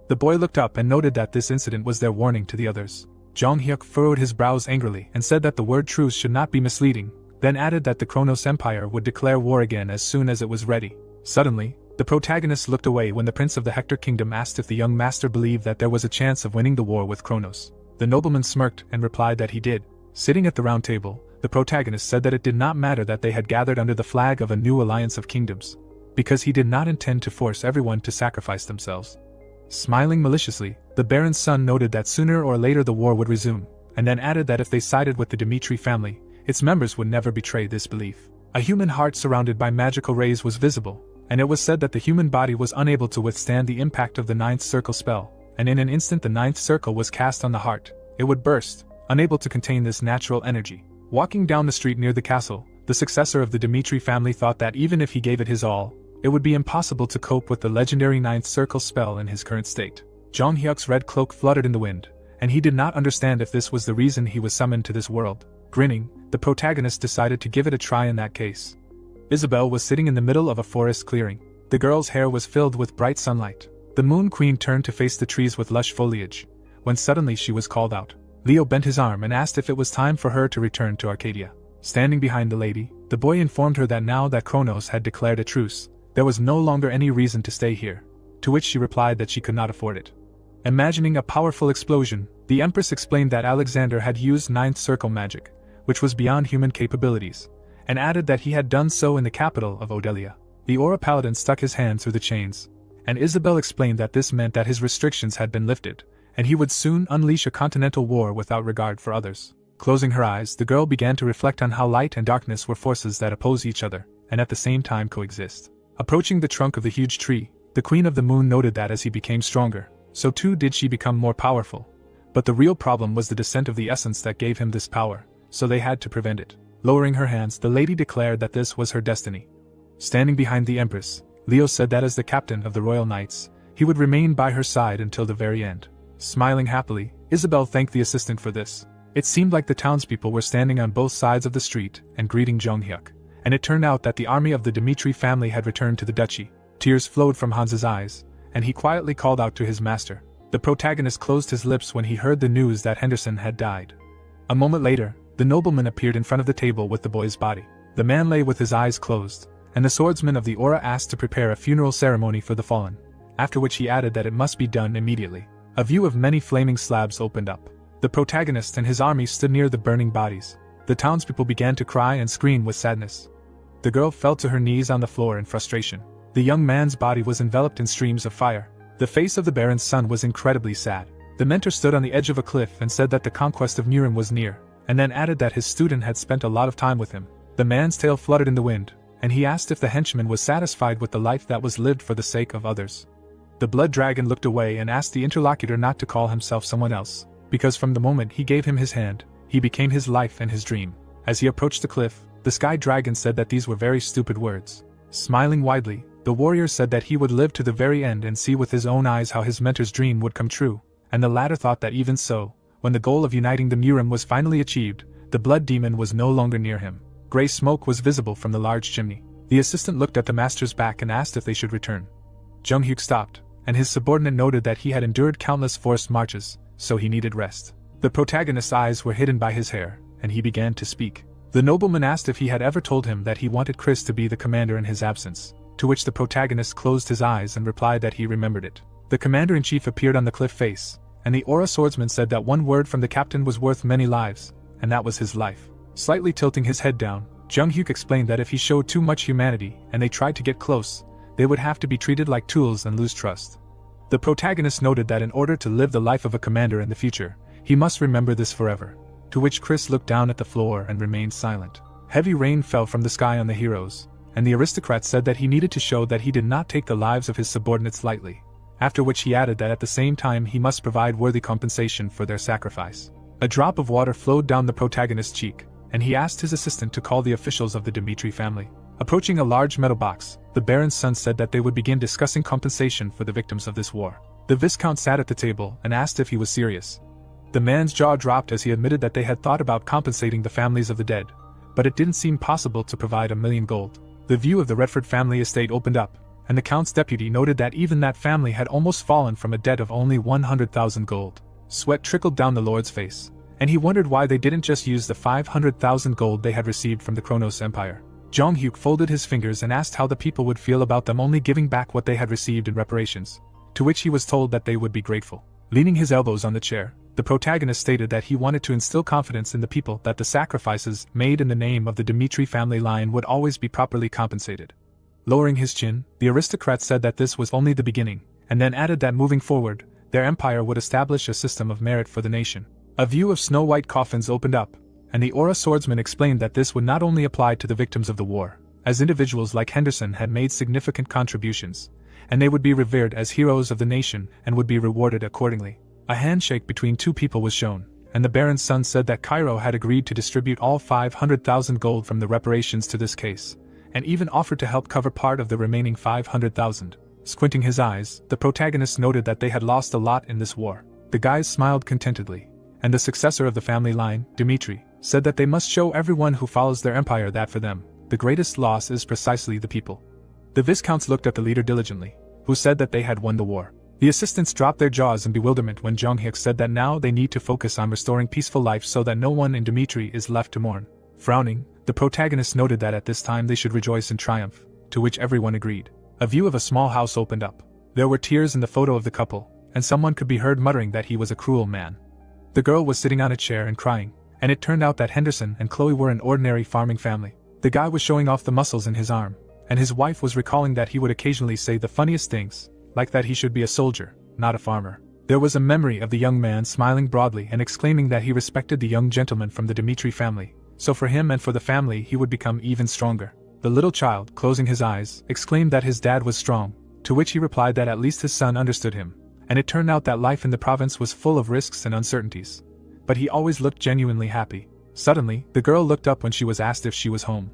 The boy looked up and noted that this incident was their warning to the others. Jong Hyuk furrowed his brows angrily and said that the word truce should not be misleading, then added that the Kronos Empire would declare war again as soon as it was ready. Suddenly, the protagonist looked away when the prince of the Hector kingdom asked if the young master believed that there was a chance of winning the war with Kronos. The nobleman smirked and replied that he did. Sitting at the round table, the protagonist said that it did not matter that they had gathered under the flag of a new alliance of kingdoms, because he did not intend to force everyone to sacrifice themselves. Smiling maliciously, the baron's son noted that sooner or later the war would resume, and then added that if they sided with the Dmitri family, its members would never betray this belief. A human heart surrounded by magical rays was visible, and it was said that the human body was unable to withstand the impact of the 9th circle spell, and in an instant the 9th circle was cast on the heart. It would burst, unable to contain this natural energy. Walking down the street near the castle, the successor of the Dmitri family thought that even if he gave it his all, it would be impossible to cope with the legendary 9th circle spell in his current state. Jong Hyuk's red cloak fluttered in the wind, and he did not understand if this was the reason he was summoned to this world. Grinning, the protagonist decided to give it a try in that case. Isabel was sitting in the middle of a forest clearing. The girl's hair was filled with bright sunlight. The Moon Queen turned to face the trees with lush foliage, when suddenly she was called out. Leo bent his arm and asked if it was time for her to return to Arcadia. Standing behind the lady, the boy informed her that now that Kronos had declared a truce, there was no longer any reason to stay here, to which she replied that she could not afford it. Imagining a powerful explosion, the Empress explained that Alexander had used 9th circle magic, which was beyond human capabilities, and added that he had done so in the capital of Odelia. The Aura Paladin stuck his hand through the chains, and Isabel explained that this meant that his restrictions had been lifted, and he would soon unleash a continental war without regard for others. Closing her eyes, the girl began to reflect on how light and darkness were forces that oppose each other, and at the same time coexist. Approaching the trunk of the huge tree, the Queen of the Moon noted that as he became stronger, so too did she become more powerful. But the real problem was the descent of the essence that gave him this power, so they had to prevent it. Lowering her hands, the lady declared that this was her destiny. Standing behind the Empress, Leo said that as the captain of the Royal Knights, he would remain by her side until the very end. Smiling happily, Isabel thanked the assistant for this. It seemed like the townspeople were standing on both sides of the street and greeting Jong Hyuk, and it turned out that the army of the Dmitri family had returned to the duchy. Tears flowed from Hans's eyes, and he quietly called out to his master. The protagonist closed his lips when he heard the news that Henderson had died. A moment later, the nobleman appeared in front of the table with the boy's body. The man lay with his eyes closed, and the swordsman of the Aura asked to prepare a funeral ceremony for the fallen, after which he added that it must be done immediately. A view of many flaming slabs opened up. The protagonist and his army stood near the burning bodies. The townspeople began to cry and scream with sadness. The girl fell to her knees on the floor in frustration. The young man's body was enveloped in streams of fire. The face of the Baron's son was incredibly sad. The mentor stood on the edge of a cliff and said that the conquest of Nurim was near, and then added that his student had spent a lot of time with him. The man's tail fluttered in the wind, and he asked if the henchman was satisfied with the life that was lived for the sake of others. The blood dragon looked away and asked the interlocutor not to call himself someone else, because from the moment he gave him his hand, he became his life and his dream. As he approached the cliff, the sky dragon said that these were very stupid words. Smiling widely, the warrior said that he would live to the very end and see with his own eyes how his mentor's dream would come true, and the latter thought that even so, when the goal of uniting the Murim was finally achieved, the blood demon was no longer near him. Gray smoke was visible from the large chimney. The assistant looked at the master's back and asked if they should return. Jung Hyuk stopped, and his subordinate noted that he had endured countless forced marches, so he needed rest. The protagonist's eyes were hidden by his hair, and he began to speak. The nobleman asked if he had ever told him that he wanted Chris to be the commander in his absence, to which the protagonist closed his eyes and replied that he remembered it. The commander-in-chief appeared on the cliff face, and the Aura swordsman said that one word from the captain was worth many lives, and that was his life. Slightly tilting his head down, Jung Hyuk explained that if he showed too much humanity and they tried to get close, they would have to be treated like tools and lose trust. The protagonist noted that in order to live the life of a commander in the future, he must remember this forever, to which Chris looked down at the floor and remained silent. Heavy rain fell from the sky on the heroes, and the aristocrat said that he needed to show that he did not take the lives of his subordinates lightly, after which he added that at the same time he must provide worthy compensation for their sacrifice. A drop of water flowed down the protagonist's cheek, and he asked his assistant to call the officials of the Dmitri family. Approaching a large metal box, the Baron's son said that they would begin discussing compensation for the victims of this war. The Viscount sat at the table and asked if he was serious. The man's jaw dropped as he admitted that they had thought about compensating the families of the dead, but it didn't seem possible to provide 1,000,000 gold. The view of the Redford family estate opened up, and the Count's deputy noted that even that family had almost fallen from a debt of only 100,000 gold. Sweat trickled down the lord's face, and he wondered why they didn't just use the 500,000 gold they had received from the Kronos Empire. Jong-hyuk folded his fingers and asked how the people would feel about them only giving back what they had received in reparations, to which he was told that they would be grateful. Leaning his elbows on the chair, the protagonist stated that he wanted to instill confidence in the people that the sacrifices made in the name of the Dmitri family line would always be properly compensated. Lowering his chin, the aristocrat said that this was only the beginning, and then added that moving forward, their empire would establish a system of merit for the nation. A view of snow-white coffins opened up, and the Aura swordsman explained that this would not only apply to the victims of the war, as individuals like Henderson had made significant contributions, and they would be revered as heroes of the nation and would be rewarded accordingly. A handshake between two people was shown, and the Baron's son said that Cairo had agreed to distribute all 500,000 gold from the reparations to this case, and even offered to help cover part of the remaining 500,000. Squinting his eyes, the protagonist noted that they had lost a lot in this war. The guys smiled contentedly, and the successor of the family line, Dmitri, said that they must show everyone who follows their empire that for them, the greatest loss is precisely the people. The Viscounts looked at the leader diligently, who said that they had won the war. The assistants dropped their jaws in bewilderment when Jong-hyuk said that now they need to focus on restoring peaceful life so that no one in Dmitri is left to mourn. Frowning, the protagonist noted that at this time they should rejoice in triumph, to which everyone agreed. A view of a small house opened up. There were tears in the photo of the couple, and someone could be heard muttering that he was a cruel man. The girl was sitting on a chair and crying, and it turned out that Henderson and Chloe were an ordinary farming family. The guy was showing off the muscles in his arm, and his wife was recalling that he would occasionally say the funniest things, like that he should be a soldier, not a farmer. There was a memory of the young man smiling broadly and exclaiming that he respected the young gentleman from the Dmitri family, so for him and for the family he would become even stronger. The little child, closing his eyes, exclaimed that his dad was strong, to which he replied that at least his son understood him, and it turned out that life in the province was full of risks and uncertainties. But he always looked genuinely happy. Suddenly, the girl looked up when she was asked if she was home.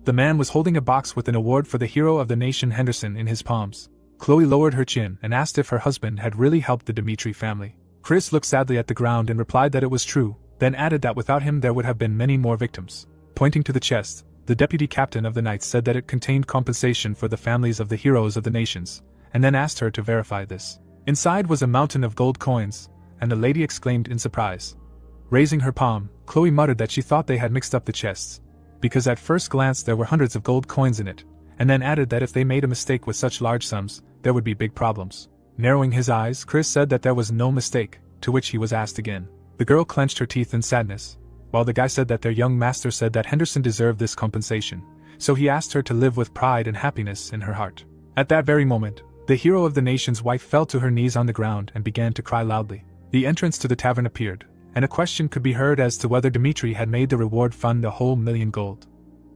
The man was holding a box with an award for the hero of the nation Henderson in his palms. Chloe lowered her chin and asked if her husband had really helped the Dmitri family. Chris looked sadly at the ground and replied that it was true, then added that without him there would have been many more victims. Pointing to the chest, the deputy captain of the knights said that it contained compensation for the families of the heroes of the nations, and then asked her to verify this. Inside was a mountain of gold coins, and the lady exclaimed in surprise. Raising her palm, Chloe muttered that she thought they had mixed up the chests, because at first glance there were hundreds of gold coins in it, and then added that if they made a mistake with such large sums, there would be big problems. Narrowing his eyes, Chris said that there was no mistake, to which he was asked again. The girl clenched her teeth in sadness, while the guy said that their young master said that Henderson deserved this compensation, so he asked her to live with pride and happiness in her heart. At that very moment, the hero of the nation's wife fell to her knees on the ground and began to cry loudly. The entrance to the tavern appeared, and a question could be heard as to whether Dmitri had made the reward fund a whole 1,000,000 gold.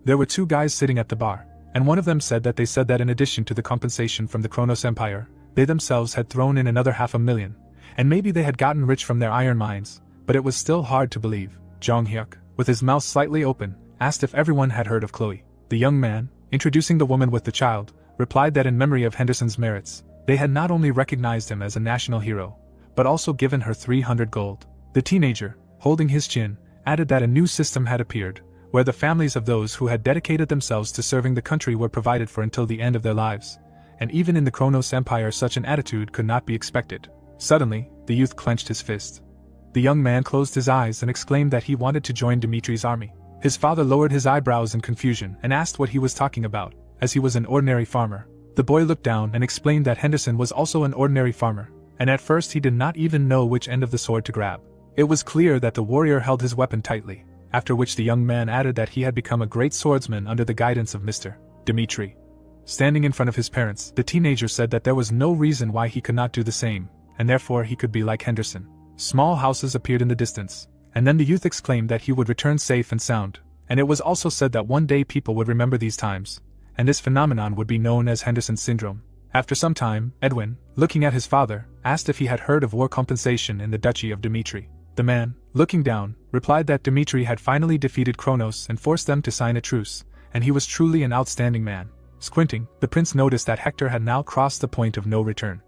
There were two guys sitting at the bar, and one of them said that in addition to the compensation from the Kronos Empire, they themselves had thrown in another 500,000, and maybe they had gotten rich from their iron mines, but it was still hard to believe. Jong-hyuk, with his mouth slightly open, asked if everyone had heard of Chloe. The young man, introducing the woman with the child, replied that in memory of Henderson's merits, they had not only recognized him as a national hero, but also given her 300 gold. The teenager, holding his chin, added that a new system had appeared, where the families of those who had dedicated themselves to serving the country were provided for until the end of their lives, and even in the Kronos Empire such an attitude could not be expected. Suddenly, the youth clenched his fist. The young man closed his eyes and exclaimed that he wanted to join Dmitri's army. His father lowered his eyebrows in confusion and asked what he was talking about, as he was an ordinary farmer. The boy looked down and explained that Henderson was also an ordinary farmer, and at first he did not even know which end of the sword to grab. It was clear that the warrior held his weapon tightly, after which the young man added that he had become a great swordsman under the guidance of Mr. Dmitri. Standing in front of his parents, the teenager said that there was no reason why he could not do the same, and therefore he could be like Henderson. Small houses appeared in the distance, and then the youth exclaimed that he would return safe and sound, and it was also said that one day people would remember these times, and this phenomenon would be known as Henderson syndrome. After some time, Edwin, looking at his father, asked if he had heard of war compensation in the Duchy of Dmitri. The man, looking down, replied that Dmitri had finally defeated Kronos and forced them to sign a truce, and he was truly an outstanding man. Squinting, the prince noticed that Hector had now crossed the point of no return.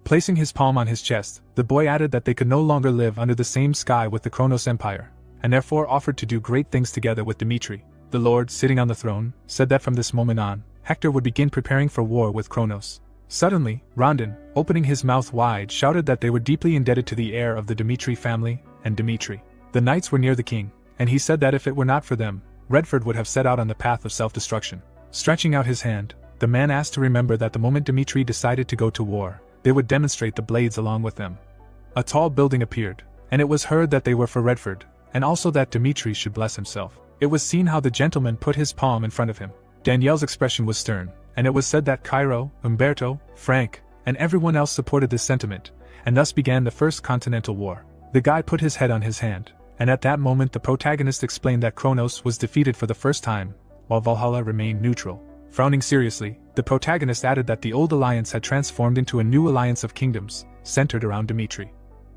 Placing his palm on his chest, the boy added that they could no longer live under the same sky with the Kronos Empire, and therefore offered to do great things together with Dmitri. The lord, sitting on the throne, said that from this moment on, Hector would begin preparing for war with Kronos. Suddenly, Rondon, opening his mouth wide, shouted that they were deeply indebted to the heir of the Dmitri family, and Dmitri. The knights were near the king, and he said that if it were not for them, Redford would have set out on the path of self-destruction. Stretching out his hand, the man asked to remember that the moment Dmitri decided to go to war, they would demonstrate the blades along with them. A tall building appeared, and it was heard that they were for Redford, and also that Dmitri should bless himself. It was seen how the gentleman put his palm in front of him. Danielle's expression was stern, and it was said that Cairo, Umberto, Frank, and everyone else supported this sentiment, and thus began the First Continental War. The guy put his head on his hand, and at that moment the protagonist explained that Kronos was defeated for the first time, while Valhalla remained neutral. Frowning seriously, the protagonist added that the old alliance had transformed into a new alliance of kingdoms, centered around Dmitri.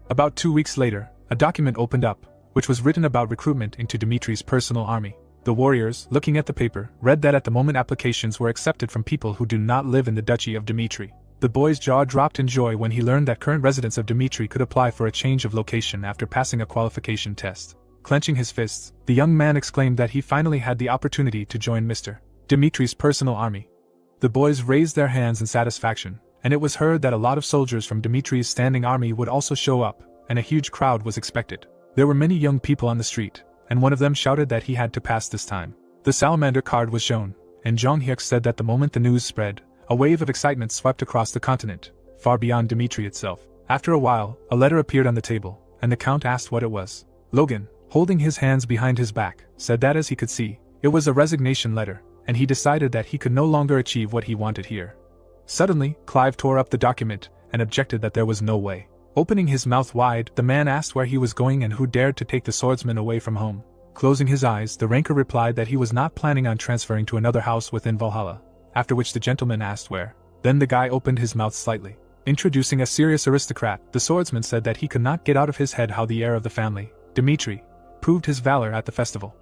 About 2 weeks later, a document opened up, which was written about recruitment into Dmitri's personal army. The warriors, looking at the paper, read that at the moment applications were accepted from people who do not live in the Duchy of Dmitri. The boy's jaw dropped in joy when he learned that current residents of Dmitri could apply for a change of location after passing a qualification test. Clenching his fists, the young man exclaimed that he finally had the opportunity to join Mr. Dmitri's personal army. The boys raised their hands in satisfaction, and it was heard that a lot of soldiers from Dmitri's standing army would also show up, and a huge crowd was expected. There were many young people on the street, and one of them shouted that he had to pass this time. The salamander card was shown, and Jong Hyuk said that the moment the news spread, a wave of excitement swept across the continent, far beyond Dmitri itself. After a while, a letter appeared on the table, and the count asked what it was. Logan, holding his hands behind his back, said that as he could see, it was a resignation letter, and he decided that he could no longer achieve what he wanted here. Suddenly, Clive tore up the document, and objected that there was no way. Opening his mouth wide, the man asked where he was going and who dared to take the swordsman away from home. Closing his eyes, the ranker replied that he was not planning on transferring to another house within Valhalla, after which the gentleman asked where. Then the guy opened his mouth slightly. Introducing a serious aristocrat, the swordsman said that he could not get out of his head how the heir of the family, Dmitri, proved his valor at the festival.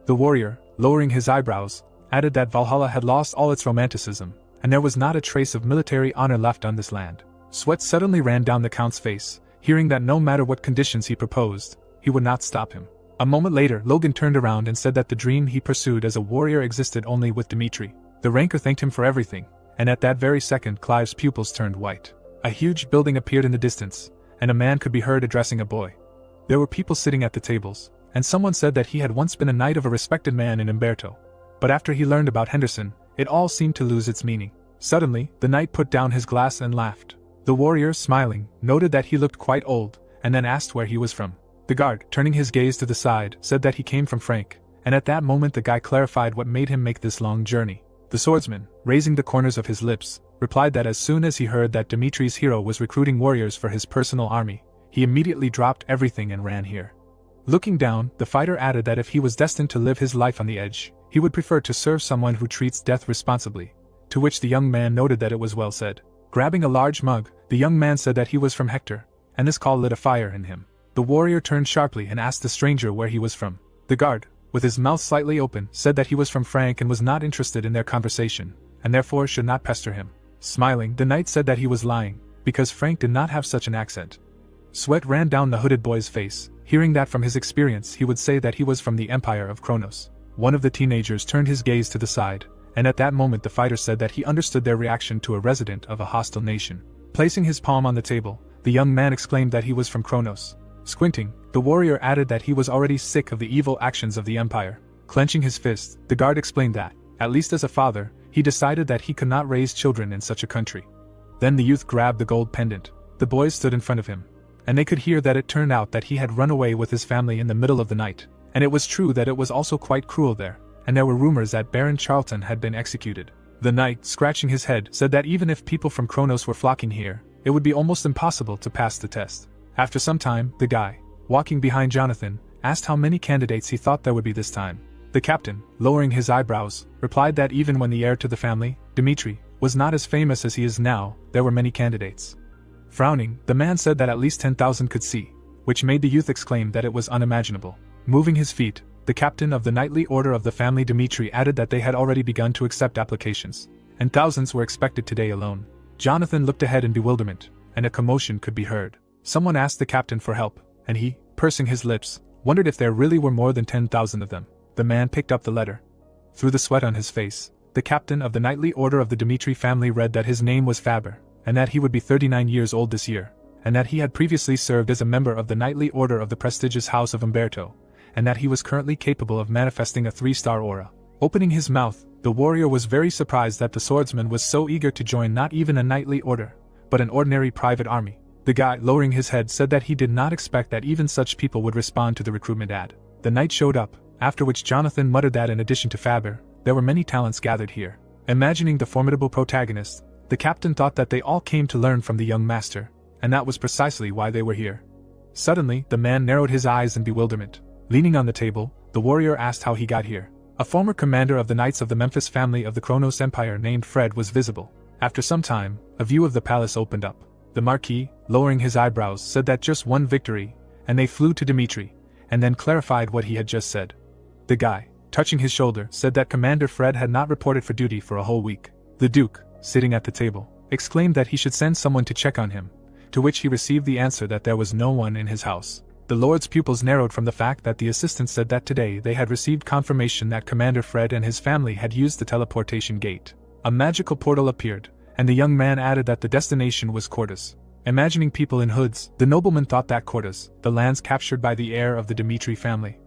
The warrior, lowering his eyebrows, added that Valhalla had lost all its romanticism, and there was not a trace of military honor left on this land. Sweat suddenly ran down the count's face, hearing that no matter what conditions he proposed, he would not stop him. A moment later, Logan turned around and said that the dream he pursued as a warrior existed only with Dmitri. The ranker thanked him for everything, and at that very second Clive's pupils turned white. A huge building appeared in the distance, and a man could be heard addressing a boy. There were people sitting at the tables, and someone said that he had once been a knight of a respected man in Umberto. But after he learned about Henderson, it all seemed to lose its meaning. Suddenly, the knight put down his glass and laughed. The warrior, smiling, noted that he looked quite old, and then asked where he was from. The guard, turning his gaze to the side, said that he came from Frank, and at that moment the guy clarified what made him make this long journey. The swordsman, raising the corners of his lips, replied that as soon as he heard that Dmitri's hero was recruiting warriors for his personal army, he immediately dropped everything and ran here. Looking down, the fighter added that if he was destined to live his life on the edge, he would prefer to serve someone who treats death responsibly, to which the young man noted that it was well said. Grabbing a large mug, the young man said that he was from Hector, and this call lit a fire in him. The warrior turned sharply and asked the stranger where he was from. The guard, with his mouth slightly open, said that he was from Frank and was not interested in their conversation, and therefore should not pester him. Smiling, the knight said that he was lying, because Frank did not have such an accent. Sweat ran down the hooded boy's face, hearing that from his experience he would say that he was from the Empire of Kronos. One of the teenagers turned his gaze to the side, and at that moment the fighter said that he understood their reaction to a resident of a hostile nation. Placing his palm on the table, the young man exclaimed that he was from Kronos. Squinting, the warrior added that he was already sick of the evil actions of the Empire. Clenching his fist, the guard explained that, at least as a father, he decided that he could not raise children in such a country. Then the youth grabbed the gold pendant. The boys stood in front of him, and they could hear that it turned out that he had run away with his family in the middle of the night, and it was true that it was also quite cruel there, and there were rumors that Baron Charlton had been executed. The knight, scratching his head, said that even if people from Kronos were flocking here, it would be almost impossible to pass the test. After some time, the guy, walking behind Jonathan, asked how many candidates he thought there would be this time. The captain, lowering his eyebrows, replied that even when the heir to the family, Dmitri, was not as famous as he is now, there were many candidates. Frowning, the man said that at least 10,000 could see, which made the youth exclaim that it was unimaginable. Moving his feet, the captain of the knightly order of the family Dmitri added that they had already begun to accept applications, and thousands were expected today alone. Jonathan looked ahead in bewilderment, and a commotion could be heard. Someone asked the captain for help, and he, pursing his lips, wondered if there really were more than 10,000 of them. The man picked up the letter. Through the sweat on his face, the captain of the knightly order of the Dmitri family read that his name was Faber, and that he would be 39 years old this year, and that he had previously served as a member of the knightly order of the prestigious house of Umberto, and that he was currently capable of manifesting a 3-star aura. Opening his mouth, the warrior was very surprised that the swordsman was so eager to join not even a knightly order, but an ordinary private army. The guy, lowering his head, said that he did not expect that even such people would respond to the recruitment ad. The knight showed up, after which Jonathan muttered that in addition to Faber, there were many talents gathered here. Imagining the formidable protagonist, the captain thought that they all came to learn from the young master, and that was precisely why they were here. Suddenly, the man narrowed his eyes in bewilderment. Leaning on the table, the warrior asked how he got here. A former commander of the Knights of the Memphis family of the Kronos Empire named Fred was visible. After some time, a view of the palace opened up. The Marquis, lowering his eyebrows, said that just one victory, and they flew to Dmitri, and then clarified what he had just said. The guy, touching his shoulder, said that Commander Fred had not reported for duty for a whole week. The Duke, sitting at the table, exclaimed that he should send someone to check on him, to which he received the answer that there was no one in his house. The Lord's pupils narrowed from the fact that the assistant said that today they had received confirmation that Commander Fred and his family had used the teleportation gate. A magical portal appeared, and the young man added that the destination was Cordes. Imagining people in hoods, the nobleman thought that Cordes, the lands captured by the heir of the Dmitri family.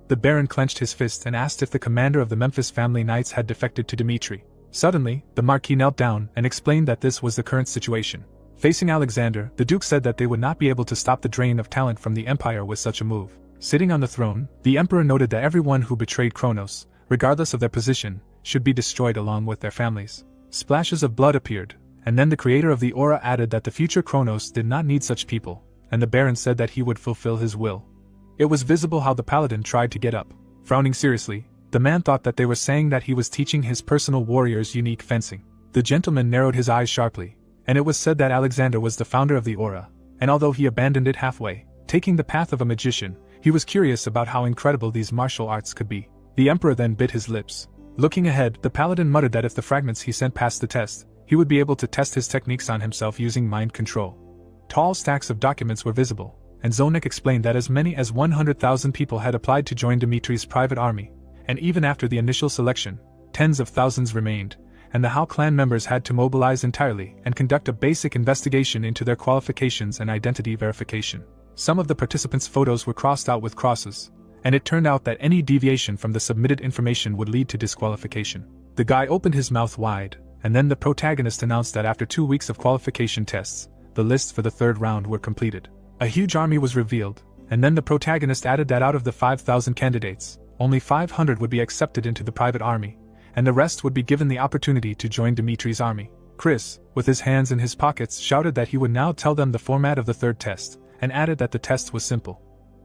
The Baron clenched his fist and asked if the commander of the Memphis family knights had defected to Dmitri. Suddenly, the Marquis knelt down and explained that this was the current situation. Facing Alexander, the Duke said that they would not be able to stop the drain of talent from the Empire with such a move. Sitting on the throne, the Emperor noted that everyone who betrayed Kronos, regardless of their position, should be destroyed along with their families. Splashes of blood appeared, and then the creator of the aura added that the future Kronos did not need such people, and the Baron said that he would fulfill his will. It was visible how the paladin tried to get up. Frowning seriously, the man thought that they were saying that he was teaching his personal warriors unique fencing. The gentleman narrowed his eyes sharply, and it was said that Alexander was the founder of the aura, and although he abandoned it halfway, taking the path of a magician, he was curious about how incredible these martial arts could be. The Emperor then bit his lips. Looking ahead, the paladin muttered that if the fragments he sent passed the test, he would be able to test his techniques on himself using mind control. Tall stacks of documents were visible, and Zonik explained that as many as 100,000 people had applied to join Dmitri's private army, and even after the initial selection, tens of thousands remained, and the Hao clan members had to mobilize entirely and conduct a basic investigation into their qualifications and identity verification. Some of the participants' photos were crossed out with crosses, and it turned out that any deviation from the submitted information would lead to disqualification. The guy opened his mouth wide, and then the protagonist announced that after 2 weeks of qualification tests, the lists for the third round were completed. A huge army was revealed, and then the protagonist added that out of the 5,000 candidates, only 500 would be accepted into the private army, and the rest would be given the opportunity to join Dmitri's army. Chris, with his hands in his pockets, shouted that he would now tell them the format of the third test, and added that the test was simple.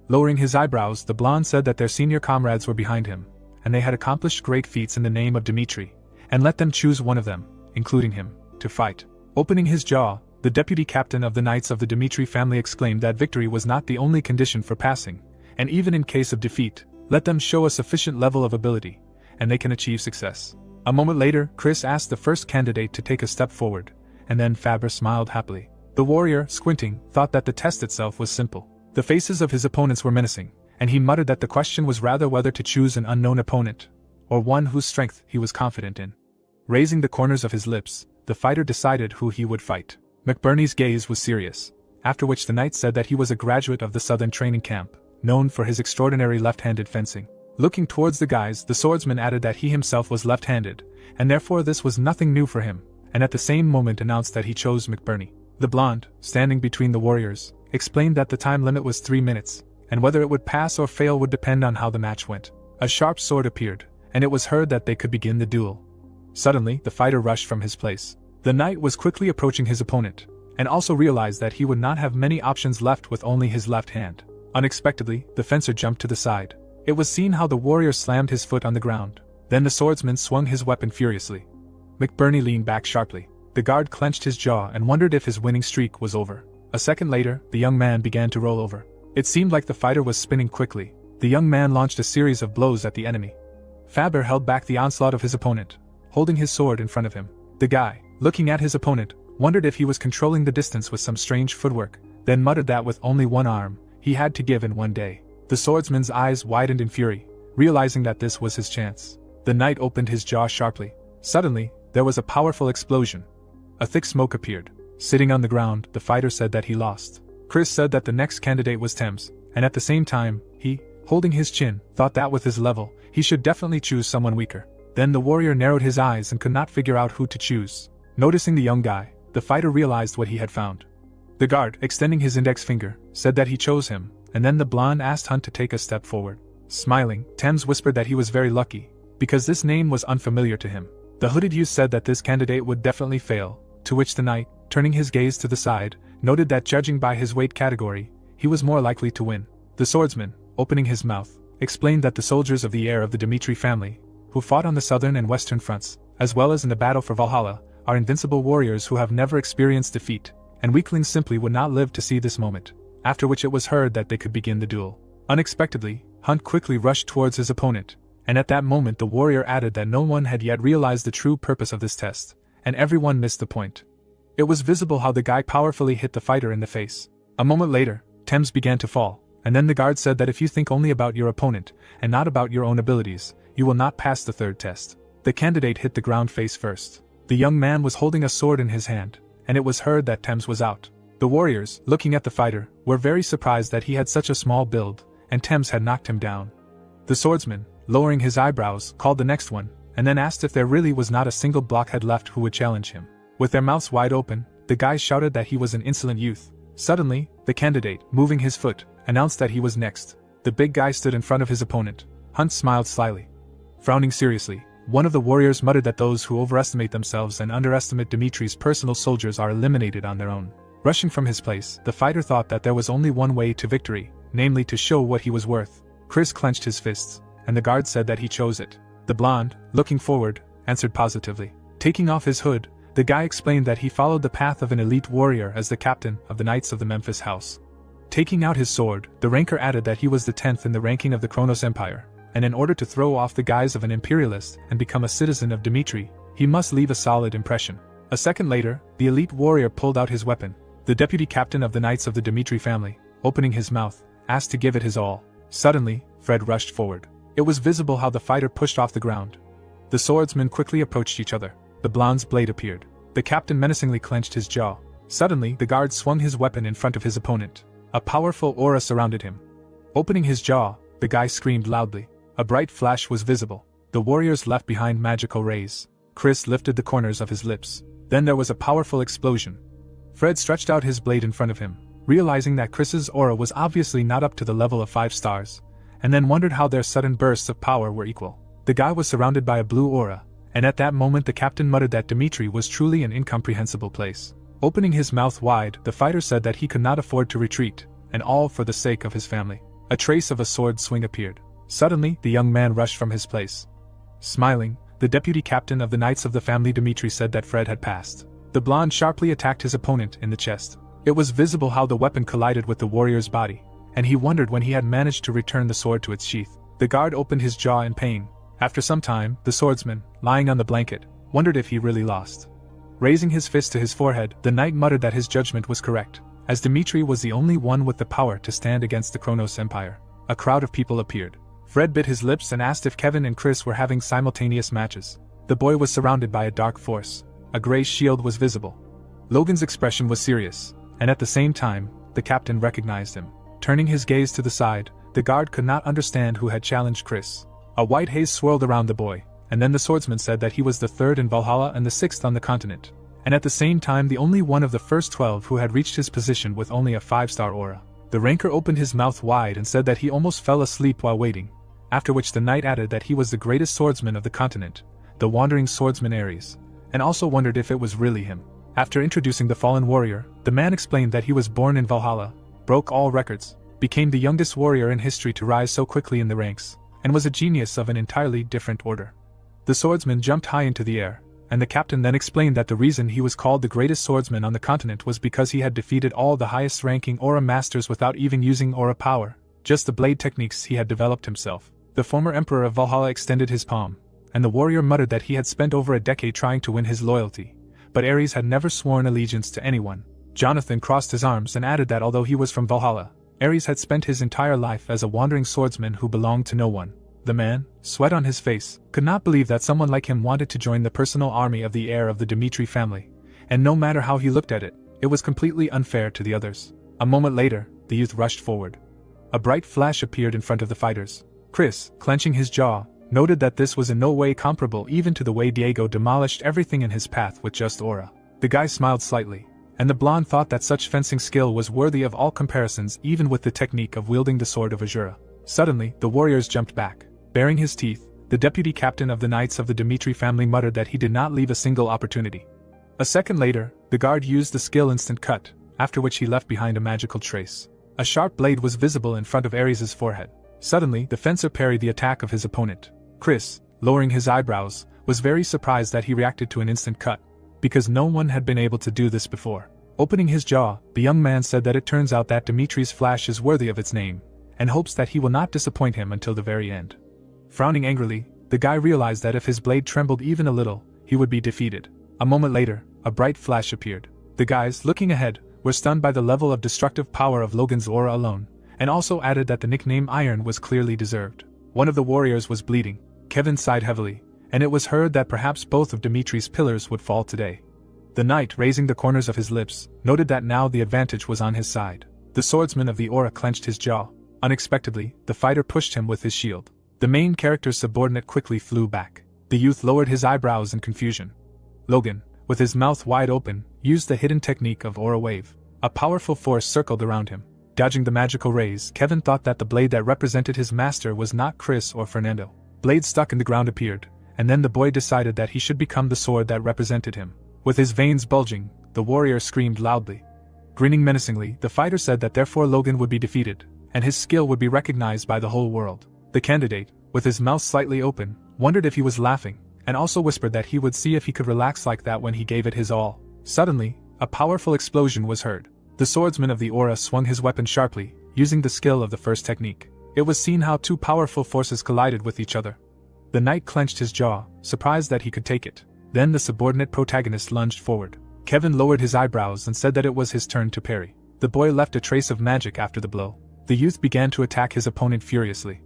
Lowering his eyebrows, the blonde said that their senior comrades were behind him, and they had accomplished great feats in the name of Dmitri, and let them choose one of them, including him, to fight. Opening his jaw, the deputy captain of the Knights of the Dmitri family exclaimed that victory was not the only condition for passing, and even in case of defeat, let them show a sufficient level of ability, and they can achieve success. A moment later, Chris asked the first candidate to take a step forward, and then Faber smiled happily. The warrior, squinting, thought that the test itself was simple. The faces of his opponents were menacing, and he muttered that the question was rather whether to choose an unknown opponent, or one whose strength he was confident in. Raising the corners of his lips, the fighter decided who he would fight. McBurney's gaze was serious, after which the knight said that he was a graduate of the Southern Training Camp, known for his extraordinary left-handed fencing. Looking towards the guys, the swordsman added that he himself was left-handed, and therefore this was nothing new for him, and at the same moment announced that he chose McBurney. The blonde, standing between the warriors, explained that the time limit was 3 minutes, and whether it would pass or fail would depend on how the match went. A sharp sword appeared, and it was heard that they could begin the duel. Suddenly, the fighter rushed from his place. The knight was quickly approaching his opponent, and also realized that he would not have many options left with only his left hand. Unexpectedly, the fencer jumped to the side. It was seen how the warrior slammed his foot on the ground. Then the swordsman swung his weapon furiously. McBurney leaned back sharply. The guard clenched his jaw and wondered if his winning streak was over. A second later, the young man began to roll over. It seemed like the fighter was spinning quickly. The young man launched a series of blows at the enemy. Faber held back the onslaught of his opponent, holding his sword in front of him. The guy, looking at his opponent, wondered if he was controlling the distance with some strange footwork, then muttered that with only one arm, he had to give in one day. The swordsman's eyes widened in fury, realizing that this was his chance. The knight opened his jaw sharply. Suddenly, there was a powerful explosion. A thick smoke appeared. Sitting on the ground, the fighter said that he lost. Chris said that the next candidate was Thames, and at the same time, he, holding his chin, thought that with his level, he should definitely choose someone weaker. Then the warrior narrowed his eyes and could not figure out who to choose. Noticing the young guy, the fighter realized what he had found. The guard, extending his index finger, said that he chose him, and then the blonde asked Hunt to take a step forward. Smiling, Thames whispered that he was very lucky, because this name was unfamiliar to him. The hooded youth said that this candidate would definitely fail, to which the knight, turning his gaze to the side, noted that judging by his weight category, he was more likely to win. The swordsman, opening his mouth, explained that the soldiers of the heir of the Dmitri family, who fought on the southern and western fronts, as well as in the battle for Valhalla, are invincible warriors who have never experienced defeat, and weaklings simply would not live to see this moment, after which it was heard that they could begin the duel. Unexpectedly, Hunt quickly rushed towards his opponent, and at that moment the warrior added that no one had yet realized the true purpose of this test, and everyone missed the point. It was visible how the guy powerfully hit the fighter in the face. A moment later, Thames began to fall, and then the guard said that if you think only about your opponent, and not about your own abilities, you will not pass the third test. The candidate hit the ground face first. The young man was holding a sword in his hand, and it was heard that Thames was out. The warriors, looking at the fighter, were very surprised that he had such a small build, and Thames had knocked him down. The swordsman, lowering his eyebrows, called the next one, and then asked if there really was not a single blockhead left who would challenge him. With their mouths wide open, the guy shouted that he was an insolent youth. Suddenly, the candidate, moving his foot, announced that he was next. The big guy stood in front of his opponent. Hunt smiled slyly. Frowning seriously, one of the warriors muttered that those who overestimate themselves and underestimate Dimitri's personal soldiers are eliminated on their own. Rushing from his place, the fighter thought that there was only one way to victory, namely to show what he was worth. Chris clenched his fists, and the guard said that he chose it. The blonde, looking forward, answered positively. Taking off his hood, the guy explained that he followed the path of an elite warrior as the captain of the Knights of the Memphis House. Taking out his sword, the ranker added that he was the 10th in the ranking of the Kronos Empire, and in order to throw off the guise of an imperialist and become a citizen of Dmitri, he must leave a solid impression. A second later, the elite warrior pulled out his weapon. The deputy captain of the Knights of the Dmitri family, opening his mouth, asked to give it his all. Suddenly, Fred rushed forward. It was visible how the fighter pushed off the ground. The swordsmen quickly approached each other. The blonde's blade appeared. The captain menacingly clenched his jaw. Suddenly, the guard swung his weapon in front of his opponent. A powerful aura surrounded him. Opening his jaw, the guy screamed loudly. A bright flash was visible. The warriors left behind magical rays. Chris lifted the corners of his lips. Then there was a powerful explosion. Fred stretched out his blade in front of him, realizing that Chris's aura was obviously not up to the level of 5 stars, and then wondered how their sudden bursts of power were equal. The guy was surrounded by a blue aura, and at that moment the captain muttered that Dmitri was truly an incomprehensible place. Opening his mouth wide, the fighter said that he could not afford to retreat, and all for the sake of his family. A trace of a sword swing appeared. Suddenly, the young man rushed from his place. Smiling, the deputy captain of the Knights of the family Dmitri said that Fred had passed. The blonde sharply attacked his opponent in the chest. It was visible how the weapon collided with the warrior's body, and he wondered when he had managed to return the sword to its sheath. The guard opened his jaw in pain. After some time, the swordsman, lying on the blanket, wondered if he really lost. Raising his fist to his forehead, the knight muttered that his judgment was correct, as Dmitri was the only one with the power to stand against the Kronos Empire. A crowd of people appeared. Fred bit his lips and asked if Kevin and Chris were having simultaneous matches. The boy was surrounded by a dark force. A gray shield was visible. Logan's expression was serious, and at the same time, the captain recognized him. Turning his gaze to the side, the guard could not understand who had challenged Chris. A white haze swirled around the boy, and then the swordsman said that he was the 3rd in Valhalla and the 6th on the continent, and at the same time the only one of the first 12 who had reached his position with only a 5-star aura. The ranker opened his mouth wide and said that he almost fell asleep while waiting, after which the knight added that he was the greatest swordsman of the continent, the wandering swordsman Ares, and also wondered if it was really him. After introducing the fallen warrior, the man explained that he was born in Valhalla, broke all records, became the youngest warrior in history to rise so quickly in the ranks, and was a genius of an entirely different order. The swordsman jumped high into the air, and the captain then explained that the reason he was called the greatest swordsman on the continent was because he had defeated all the highest-ranking aura masters without even using aura power, just the blade techniques he had developed himself. The former emperor of Valhalla extended his palm, and the warrior muttered that he had spent over a decade trying to win his loyalty, but Ares had never sworn allegiance to anyone. Jonathan crossed his arms and added that although he was from Valhalla, Ares had spent his entire life as a wandering swordsman who belonged to no one. The man, sweat on his face, could not believe that someone like him wanted to join the personal army of the heir of the Dmitri family, and no matter how he looked at it, it was completely unfair to the others. A moment later, the youth rushed forward. A bright flash appeared in front of the fighters. Chris, clenching his jaw, noted that this was in no way comparable even to the way Diego demolished everything in his path with just aura. The guy smiled slightly, and the blonde thought that such fencing skill was worthy of all comparisons even with the technique of wielding the sword of Asura. Suddenly, the warriors jumped back. Baring his teeth, the deputy captain of the Knights of the Dmitri family muttered that he did not leave a single opportunity. A second later, the guard used the skill instant cut, after which he left behind a magical trace. A sharp blade was visible in front of Ares' forehead. Suddenly, the fencer parried the attack of his opponent. Chris, lowering his eyebrows, was very surprised that he reacted to an instant cut, because no one had been able to do this before. Opening his jaw, the young man said that it turns out that Dimitri's flash is worthy of its name, and hopes that he will not disappoint him until the very end. Frowning angrily, the guy realized that if his blade trembled even a little, he would be defeated. A moment later, a bright flash appeared. The guys, looking ahead, were stunned by the level of destructive power of Logan's aura alone, and also added that the nickname Iron was clearly deserved. One of the warriors was bleeding. Kevin sighed heavily, and it was heard that perhaps both of Dimitri's pillars would fall today. The knight, raising the corners of his lips, noted that now the advantage was on his side. The swordsman of the aura clenched his jaw. Unexpectedly, the fighter pushed him with his shield. The main character's subordinate quickly flew back. The youth lowered his eyebrows in confusion. Logan, with his mouth wide open, used the hidden technique of Aura Wave. A powerful force circled around him. Dodging the magical rays, Kevin thought that the blade that represented his master was not Chris or Fernando. Blades stuck in the ground appeared, and then the boy decided that he should become the sword that represented him. With his veins bulging, the warrior screamed loudly. Grinning menacingly, the fighter said that therefore Logan would be defeated, and his skill would be recognized by the whole world. The candidate, with his mouth slightly open, wondered if he was laughing, and also whispered that he would see if he could relax like that when he gave it his all. Suddenly, a powerful explosion was heard. The swordsman of the aura swung his weapon sharply, using the skill of the first technique. It was seen how two powerful forces collided with each other. The knight clenched his jaw, surprised that he could take it. Then the subordinate protagonist lunged forward. Kevin lowered his eyebrows and said that it was his turn to parry. The boy left a trace of magic after the blow. The youth began to attack his opponent furiously.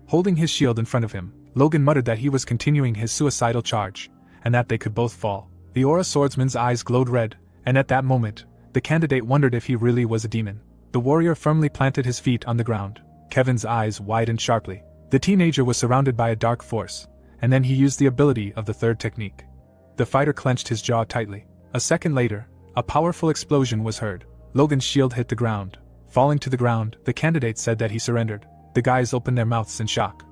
Holding his shield in front of him, Logan muttered that he was continuing his suicidal charge, and that they could both fall. The aura swordsman's eyes glowed red, and at that moment, the candidate wondered if he really was a demon. The warrior firmly planted his feet on the ground. Kevin's eyes widened sharply. The teenager was surrounded by a dark force, and then he used the ability of the third technique. The fighter clenched his jaw tightly. A second later, a powerful explosion was heard. Logan's shield hit the ground. Falling to the ground, the candidate said that he surrendered. The guys opened their mouths in shock.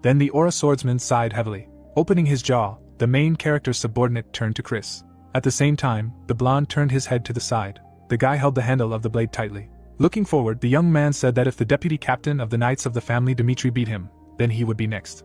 Then the aura swordsman sighed heavily. Opening his jaw, the main character's subordinate turned to Chris. At the same time, the blonde turned his head to the side. The guy held the handle of the blade tightly. Looking forward, the young man said that if the deputy captain of the Knights of the family Dmitri beat him, then he would be next.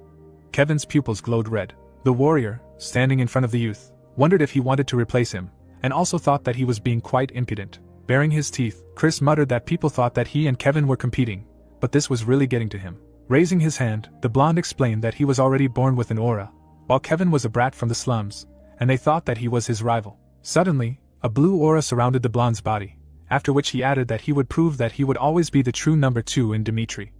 Kevin's pupils glowed red. The warrior, standing in front of the youth, wondered if he wanted to replace him, and also thought that he was being quite impudent. Baring his teeth, Chris muttered that people thought that he and Kevin were competing, but this was really getting to him. Raising his hand, the blonde explained that he was already born with an aura, while Kevin was a brat from the slums, and they thought that he was his rival. Suddenly, a blue aura surrounded the blonde's body, after which he added that he would prove that he would always be the true number 2 in Dmitri.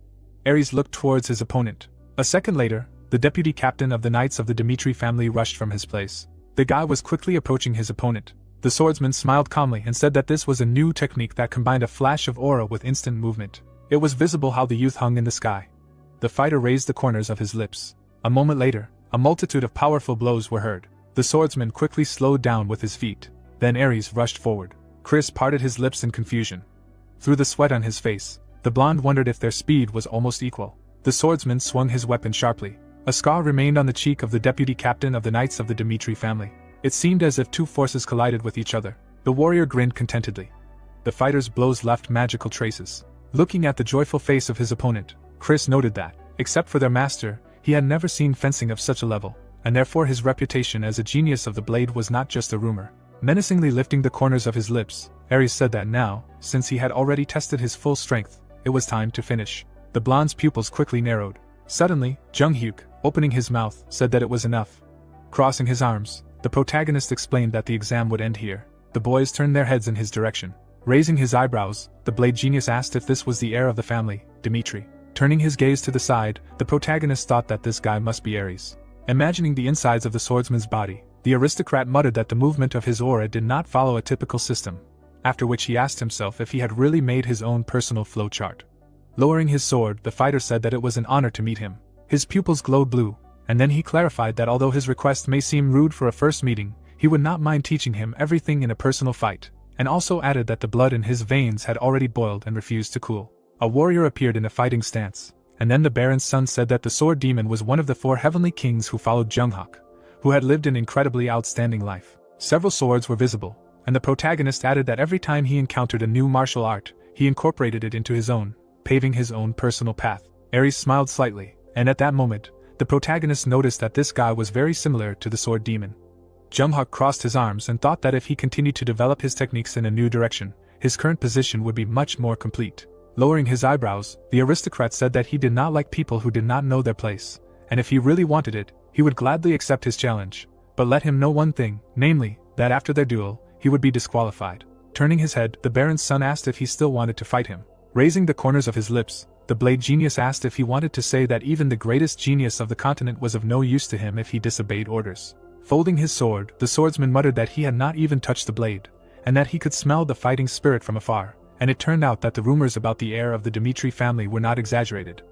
Ares looked towards his opponent. A second later, the deputy captain of the Knights of the Dmitri family rushed from his place. The guy was quickly approaching his opponent. The swordsman smiled calmly and said that this was a new technique that combined a flash of aura with instant movement. It was visible how the youth hung in the sky. The fighter raised the corners of his lips. A moment later, a multitude of powerful blows were heard. The swordsman quickly slowed down with his feet. Then Ares rushed forward. Chris parted his lips in confusion. Through the sweat on his face, the blonde wondered if their speed was almost equal. The swordsman swung his weapon sharply. A scar remained on the cheek of the deputy captain of the Knights of the Dmitri family. It seemed as if two forces collided with each other. The warrior grinned contentedly. The fighter's blows left magical traces. Looking at the joyful face of his opponent, Chris noted that, except for their master, he had never seen fencing of such a level, and therefore his reputation as a genius of the blade was not just a rumor. Menacingly lifting the corners of his lips, Ares said that now, since he had already tested his full strength, it was time to finish. The blonde's pupils quickly narrowed. Suddenly, Jung-hyuk, opening his mouth, said that it was enough. Crossing his arms, the protagonist explained that the exam would end here. The boys turned their heads in his direction. Raising his eyebrows, the blade genius asked if this was the heir of the family, Dmitri. Turning his gaze to the side, the protagonist thought that this guy must be Ares. Imagining the insides of the swordsman's body, the aristocrat muttered that the movement of his aura did not follow a typical system, after which he asked himself if he had really made his own personal flowchart. Lowering his sword, the fighter said that it was an honor to meet him. His pupils glowed blue, and then he clarified that although his request may seem rude for a first meeting, he would not mind teaching him everything in a personal fight, and also added that the blood in his veins had already boiled and refused to cool. A warrior appeared in a fighting stance, and then the Baron's son said that the sword demon was one of the 4 heavenly kings who followed Jung-hyuk, who had lived an incredibly outstanding life. Several swords were visible, and the protagonist added that every time he encountered a new martial art, he incorporated it into his own, paving his own personal path. Ares smiled slightly, and at that moment, the protagonist noticed that this guy was very similar to the sword demon. Jung-hyuk crossed his arms and thought that if he continued to develop his techniques in a new direction, his current position would be much more complete. Lowering his eyebrows, the aristocrat said that he did not like people who did not know their place, and if he really wanted it, he would gladly accept his challenge, but let him know one thing, namely, that after their duel, he would be disqualified. Turning his head, the Baron's son asked if he still wanted to fight him. Raising the corners of his lips, the blade genius asked if he wanted to say that even the greatest genius of the continent was of no use to him if he disobeyed orders. Folding his sword, the swordsman muttered that he had not even touched the blade, and that he could smell the fighting spirit from afar, and it turned out that the rumors about the heir of the Dmitri family were not exaggerated.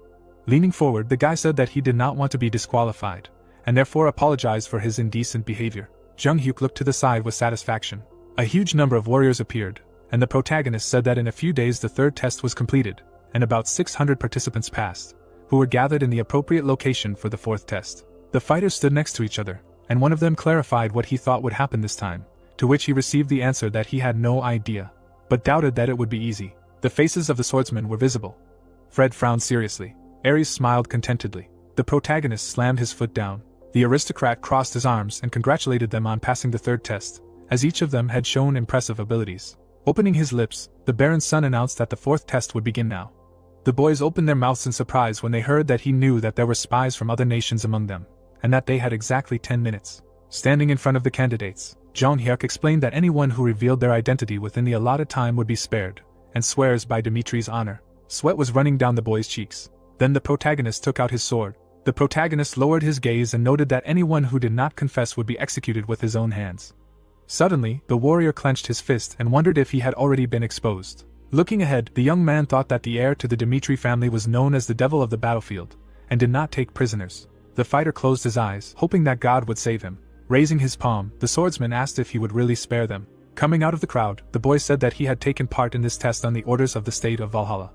Leaning forward, the guy said that he did not want to be disqualified, and therefore apologized for his indecent behavior. Jung-hyuk looked to the side with satisfaction. A huge number of warriors appeared, and the protagonist said that in a few days the 3rd test was completed, and about 600 participants passed, who were gathered in the appropriate location for the 4th test. The fighters stood next to each other, and one of them clarified what he thought would happen this time, to which he received the answer that he had no idea, but doubted that it would be easy. The faces of the swordsmen were visible. Fred frowned seriously. Ares smiled contentedly. The protagonist slammed his foot down. The aristocrat crossed his arms and congratulated them on passing the 3rd test, as each of them had shown impressive abilities. Opening his lips, the Baron's son announced that the 4th test would begin now. The boys opened their mouths in surprise when they heard that he knew that there were spies from other nations among them, and that they had exactly 10 minutes. Standing in front of the candidates, Jung-hyuk explained that anyone who revealed their identity within the allotted time would be spared, and swears by Dmitri's honor. Sweat was running down the boy's cheeks. Then the protagonist took out his sword. The protagonist lowered his gaze and noted that anyone who did not confess would be executed with his own hands. Suddenly, the warrior clenched his fist and wondered if he had already been exposed. Looking ahead, the young man thought that the heir to the Dmitri family was known as the devil of the battlefield, and did not take prisoners. The fighter closed his eyes, hoping that God would save him. Raising his palm, the swordsman asked if he would really spare them. Coming out of the crowd, the boy said that he had taken part in this test on the orders of the state of Valhalla.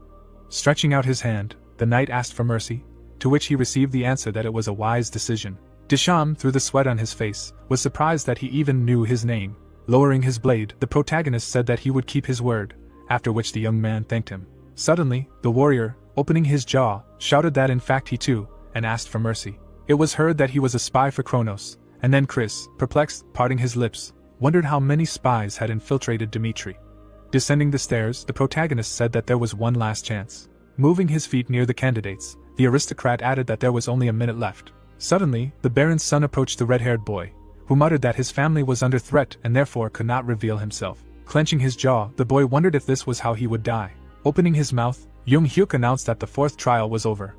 Stretching out his hand, the knight asked for mercy, to which he received the answer that it was a wise decision. Disham, through the sweat on his face, was surprised that he even knew his name. Lowering his blade, the protagonist said that he would keep his word, after which the young man thanked him. Suddenly, the warrior, opening his jaw, shouted that in fact he too, and asked for mercy. It was heard that he was a spy for Kronos, and then Chris, perplexed, parting his lips, wondered how many spies had infiltrated Dmitri. Descending the stairs, the protagonist said that there was one last chance. Moving his feet near the candidates, the aristocrat added that there was only a minute left. Suddenly, the Baron's son approached the red-haired boy, who muttered that his family was under threat and therefore could not reveal himself. Clenching his jaw, the boy wondered if this was how he would die. Opening his mouth, Jung-hyuk announced that the 4th trial was over.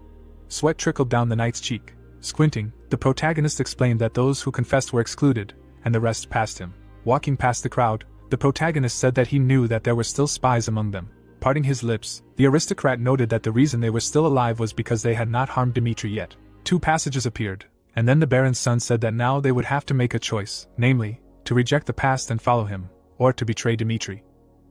Sweat trickled down the knight's cheek. Squinting, the protagonist explained that those who confessed were excluded, and the rest passed him. Walking past the crowd, the protagonist said that he knew that there were still spies among them. Parting his lips, the aristocrat noted that the reason they were still alive was because they had not harmed Dmitri yet. 2 passages appeared, and then the Baron's son said that now they would have to make a choice, namely, to reject the past and follow him, or to betray Dmitri.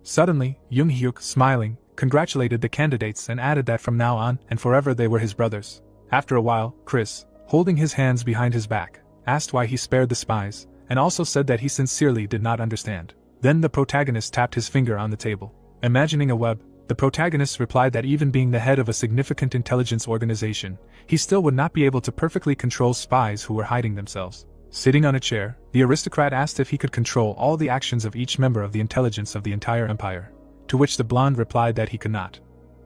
Suddenly, Jung-hyuk, smiling, congratulated the candidates and added that from now on and forever they were his brothers. After a while, Chris, holding his hands behind his back, asked why he spared the spies, and also said that he sincerely did not understand. Then the protagonist tapped his finger on the table. Imagining a web, The protagonist replied that even being the head of a significant intelligence organization, he still would not be able to perfectly control spies who were hiding themselves. Sitting on a chair, the aristocrat asked if he could control all the actions of each member of the intelligence of the entire empire, to which the blonde replied that he could not.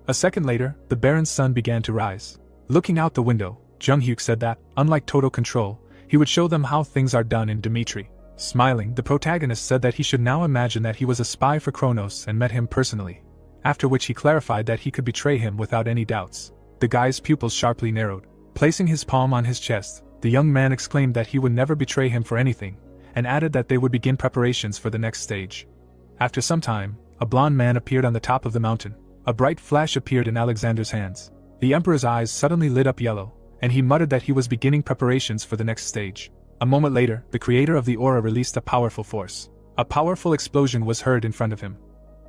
A second later, the baron's sun began to rise. Looking out the window, Jung-hyuk said that, unlike total control, he would show them how things are done in Dmitri. Smiling, the protagonist said that he should now imagine that he was a spy for Kronos and met him personally, after which he clarified that he could betray him without any doubts. The guy's pupils sharply narrowed. Placing his palm on his chest, the young man exclaimed that he would never betray him for anything, and added that they would begin preparations for the next stage. After some time, a blond man appeared on the top of the mountain. A bright flash appeared in Alexander's hands. The emperor's eyes suddenly lit up yellow, and he muttered that he was beginning preparations for the next stage. A moment later, the creator of the aura released a powerful force. A powerful explosion was heard in front of him.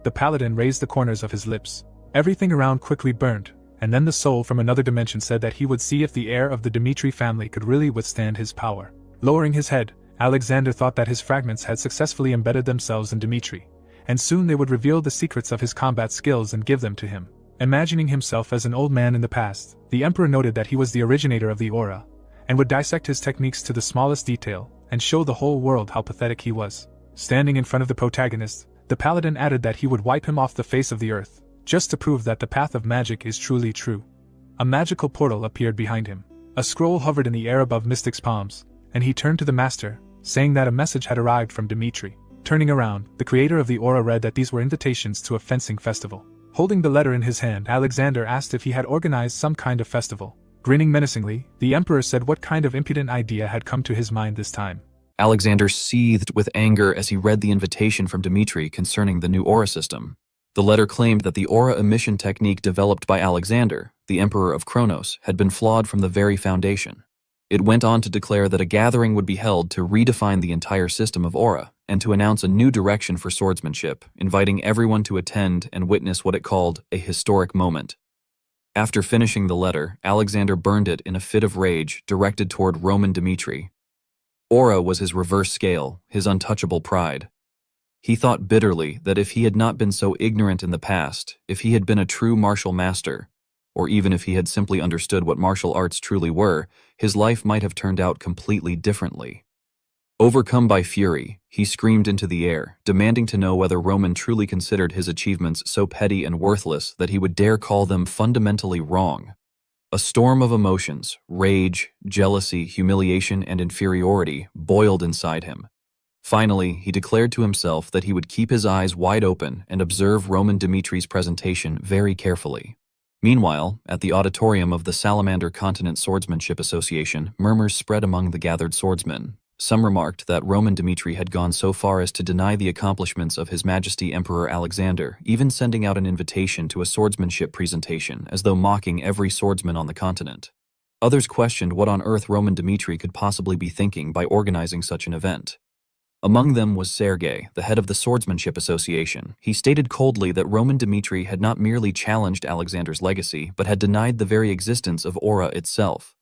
The paladin raised the corners of his lips. Everything around quickly burned, and then the soul from another dimension said that he would see if the heir of the Dmitri family could really withstand his power. Lowering his head, Alexander thought that his fragments had successfully embedded themselves in Dmitri, and soon they would reveal the secrets of his combat skills and give them to him. Imagining himself as an old man in the past, the emperor noted that he was the originator of the aura, and would dissect his techniques to the smallest detail, and show the whole world how pathetic he was. Standing in front of the protagonist, the paladin added that he would wipe him off the face of the earth, just to prove that the path of magic is truly true. A magical portal appeared behind him. A scroll hovered in the air above Mystic's palms, and he turned to the master, saying that a message had arrived from Dmitri. Turning around, the creator of the aura read that these were invitations to a fencing festival. Holding the letter in his hand, Alexander asked if he had organized some kind of festival. Grinning menacingly, the emperor said what kind of impudent idea had come to his mind this time. Alexander seethed with anger as he read the invitation from Dmitri concerning the new aura system. The letter claimed that the aura emission technique developed by Alexander, the emperor of Kronos, had been flawed from the very foundation. It went on to declare that a gathering would be held to redefine the entire system of aura, and to announce a new direction for swordsmanship, inviting everyone to attend and witness what it called a historic moment. After finishing the letter, Alexander burned it in a fit of rage directed toward Roman Dmitri. Aura was his reverse scale, his untouchable pride. He thought bitterly that if he had not been so ignorant in the past, if he had been a true martial master, or even if he had simply understood what martial arts truly were, his life might have turned out completely differently. Overcome by fury, he screamed into the air, demanding to know whether Roman truly considered his achievements so petty and worthless that he would dare call them fundamentally wrong. A storm of emotions, rage, jealousy, humiliation, and inferiority boiled inside him. Finally, he declared to himself that he would keep his eyes wide open and observe Roman Dmitri's presentation very carefully. Meanwhile, at the auditorium of the Salamander Continent Swordsmanship Association, murmurs spread among the gathered swordsmen. Some remarked that Roman Dmitri had gone so far as to deny the accomplishments of His Majesty Emperor Alexander, even sending out an invitation to a swordsmanship presentation, as though mocking every swordsman on the continent. Others questioned what on earth Roman Dmitri could possibly be thinking by organizing such an event. Among them was Sergei, the head of the Swordsmanship Association. He stated coldly that Roman Dmitri had not merely challenged Alexander's legacy, but had denied the very existence of aura itself.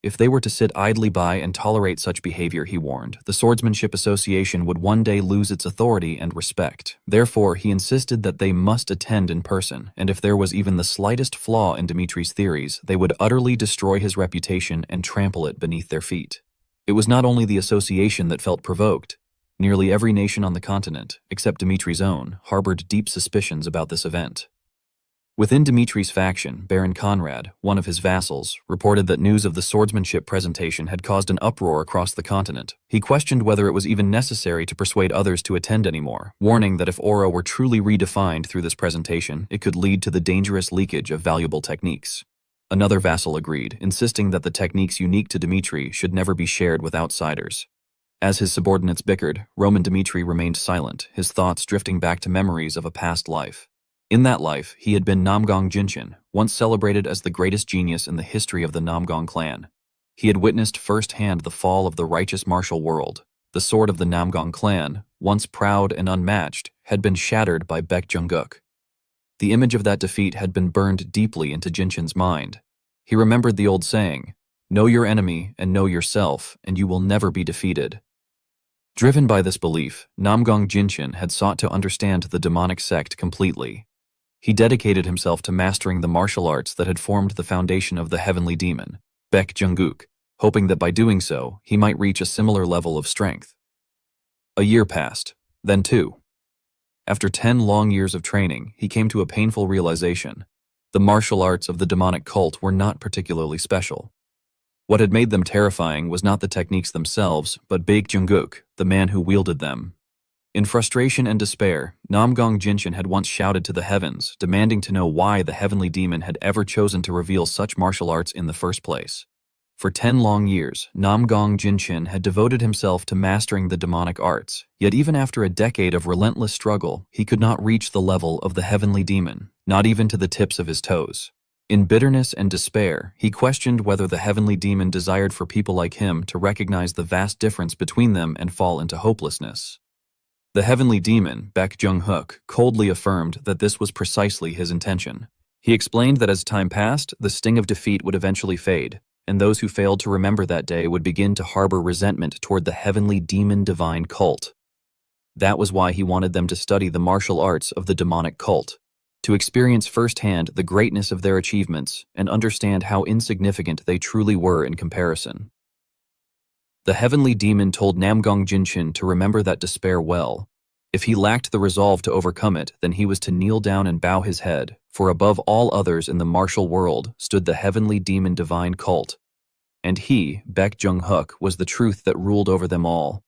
If they were to sit idly by and tolerate such behavior, he warned, the Swordsmanship Association would one day lose its authority and respect. Therefore, he insisted that they must attend in person, and if there was even the slightest flaw in Dmitri's theories, they would utterly destroy his reputation and trample it beneath their feet. It was not only the association that felt provoked. Nearly every nation on the continent, except Dmitri's own, harbored deep suspicions about this event. Within Dmitri's faction, Baron Conrad, one of his vassals, reported that news of the swordsmanship presentation had caused an uproar across the continent. He questioned whether it was even necessary to persuade others to attend anymore, warning that if aura were truly redefined through this presentation, it could lead to the dangerous leakage of valuable techniques. Another vassal agreed, insisting that the techniques unique to Dmitri should never be shared with outsiders. As his subordinates bickered, Roman Dmitri remained silent, his thoughts drifting back to memories of a past life. In that life, he had been Namgong Jinshin, once celebrated as the greatest genius in the history of the Namgong clan. He had witnessed firsthand the fall of the righteous martial world. The sword of the Namgong clan, once proud and unmatched, had been shattered by Baek Jungkook. The image of that defeat had been burned deeply into Jinshin's mind. He remembered the old saying, "Know your enemy and know yourself, and you will never be defeated." Driven by this belief, Namgong Jinshin had sought to understand the demonic sect completely. He dedicated himself to mastering the martial arts that had formed the foundation of the heavenly demon, Baek Jungkook, hoping that by doing so, he might reach a similar level of strength. A year passed, then 2. After 10 long years of training, he came to a painful realization. The martial arts of the demonic cult were not particularly special. What had made them terrifying was not the techniques themselves, but Baek Jungkook, the man who wielded them. In frustration and despair, Namgong Jinshin had once shouted to the heavens, demanding to know why the heavenly demon had ever chosen to reveal such martial arts in the first place. For 10 long years, Namgong Jinshin had devoted himself to mastering the demonic arts, yet even after a decade of relentless struggle, he could not reach the level of the heavenly demon, not even to the tips of his toes. In bitterness and despair, he questioned whether the heavenly demon desired for people like him to recognize the vast difference between them and fall into hopelessness. The heavenly demon, Baek Jungkook, coldly affirmed that this was precisely his intention. He explained that as time passed, the sting of defeat would eventually fade, and those who failed to remember that day would begin to harbor resentment toward the heavenly demon divine cult. That was why he wanted them to study the martial arts of the demonic cult, to experience firsthand the greatness of their achievements and understand how insignificant they truly were in comparison. The heavenly demon told Namgong Jinshin to remember that despair well. If he lacked the resolve to overcome it, then he was to kneel down and bow his head, for above all others in the martial world stood the heavenly demon divine cult. And he, Baek Jungkook, was the truth that ruled over them all.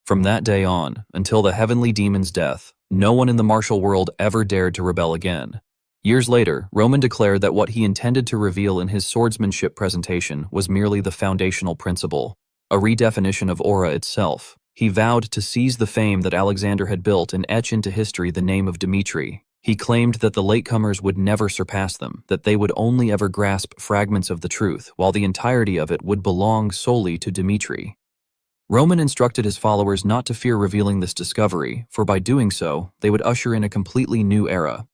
From that day on, until the heavenly demon's death, no one in the martial world ever dared to rebel again. Years later, Roman declared that what he intended to reveal in his swordsmanship presentation was merely the foundational principle, a redefinition of aura itself. He vowed to seize the fame that Alexander had built and etch into history the name of Dmitri. He claimed that the latecomers would never surpass them, that they would only ever grasp fragments of the truth, while the entirety of it would belong solely to Dmitri. Roman instructed his followers not to fear revealing this discovery, for by doing so, they would usher in a completely new era.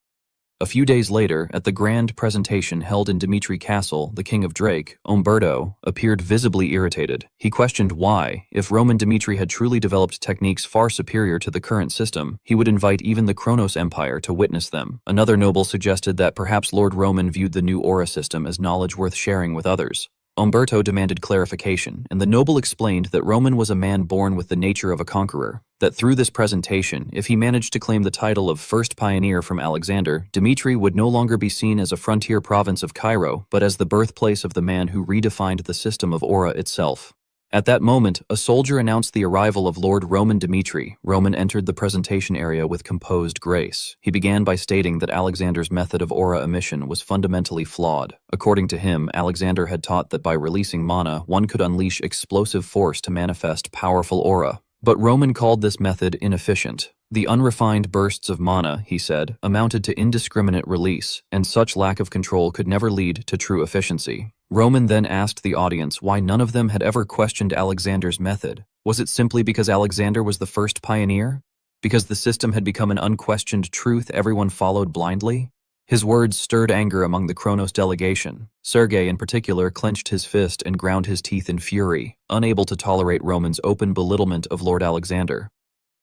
A few days later, at the grand presentation held in Dmitri Castle, the king of Drake, Umberto, appeared visibly irritated. He questioned why, if Roman Dmitri had truly developed techniques far superior to the current system, he would invite even the Kronos Empire to witness them. Another noble suggested that perhaps Lord Roman viewed the new aura system as knowledge worth sharing with others. Umberto demanded clarification, and the noble explained that Roman was a man born with the nature of a conqueror, that through this presentation, if he managed to claim the title of first pioneer from Alexander, Dmitri would no longer be seen as a frontier province of Cairo, but as the birthplace of the man who redefined the system of aura itself. At that moment, a soldier announced the arrival of Lord Roman Dmitri. Roman entered the presentation area with composed grace. He began by stating that Alexander's method of aura emission was fundamentally flawed. According to him, Alexander had taught that by releasing mana, one could unleash explosive force to manifest powerful aura. But Roman called this method inefficient. The unrefined bursts of mana, he said, amounted to indiscriminate release, and such lack of control could never lead to true efficiency. Roman then asked the audience why none of them had ever questioned Alexander's method. Was it simply because Alexander was the first pioneer? Because the system had become an unquestioned truth everyone followed blindly? His words stirred anger among the Kronos delegation. Sergei, in particular, clenched his fist and ground his teeth in fury, unable to tolerate Roman's open belittlement of Lord Alexander.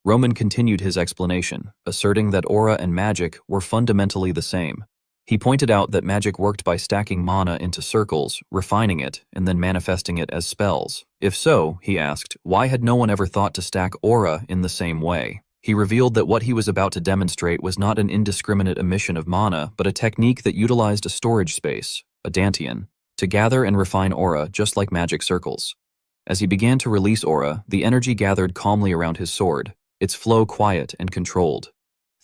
Roman continued his explanation, asserting that aura and magic were fundamentally the same. He pointed out that magic worked by stacking mana into circles, refining it, and then manifesting it as spells. If so, he asked, why had no one ever thought to stack aura in the same way? He revealed that what he was about to demonstrate was not an indiscriminate emission of mana, but a technique that utilized a storage space, a dantian, to gather and refine aura just like magic circles. As he began to release aura, the energy gathered calmly around his sword, its flow quiet and controlled.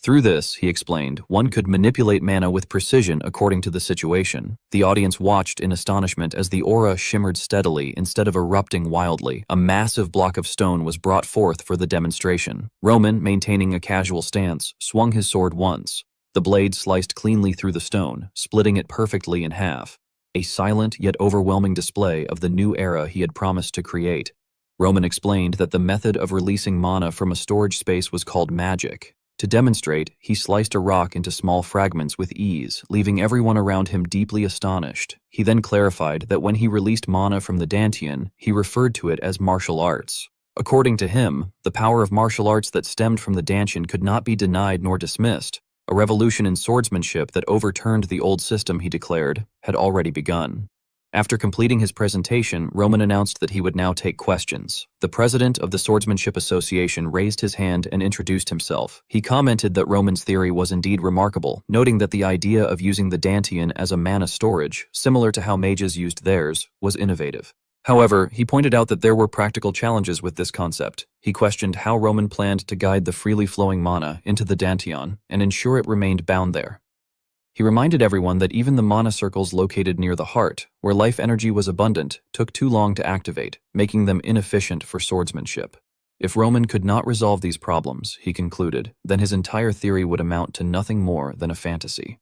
Through this, he explained, one could manipulate mana with precision according to the situation. The audience watched in astonishment as the aura shimmered steadily instead of erupting wildly. A massive block of stone was brought forth for the demonstration. Roman, maintaining a casual stance, swung his sword once. The blade sliced cleanly through the stone, splitting it perfectly in half. A silent yet overwhelming display of the new era he had promised to create. Roman explained that the method of releasing mana from a storage space was called magic. To demonstrate, he sliced a rock into small fragments with ease, leaving everyone around him deeply astonished. He then clarified that when he released mana from the dantian, he referred to it as martial arts. According to him, the power of martial arts that stemmed from the dantian could not be denied nor dismissed. A revolution in swordsmanship that overturned the old system, he declared, had already begun. After completing his presentation, Roman announced that he would now take questions. The president of the Swordsmanship Association raised his hand and introduced himself. He commented that Roman's theory was indeed remarkable, noting that the idea of using the Dantian as a mana storage, similar to how mages used theirs, was innovative. However, he pointed out that there were practical challenges with this concept. He questioned how Roman planned to guide the freely flowing mana into the Dantian and ensure it remained bound there. He reminded everyone that even the mana circles located near the heart, where life energy was abundant, took too long to activate, making them inefficient for swordsmanship. If Roman could not resolve these problems, he concluded, then his entire theory would amount to nothing more than a fantasy.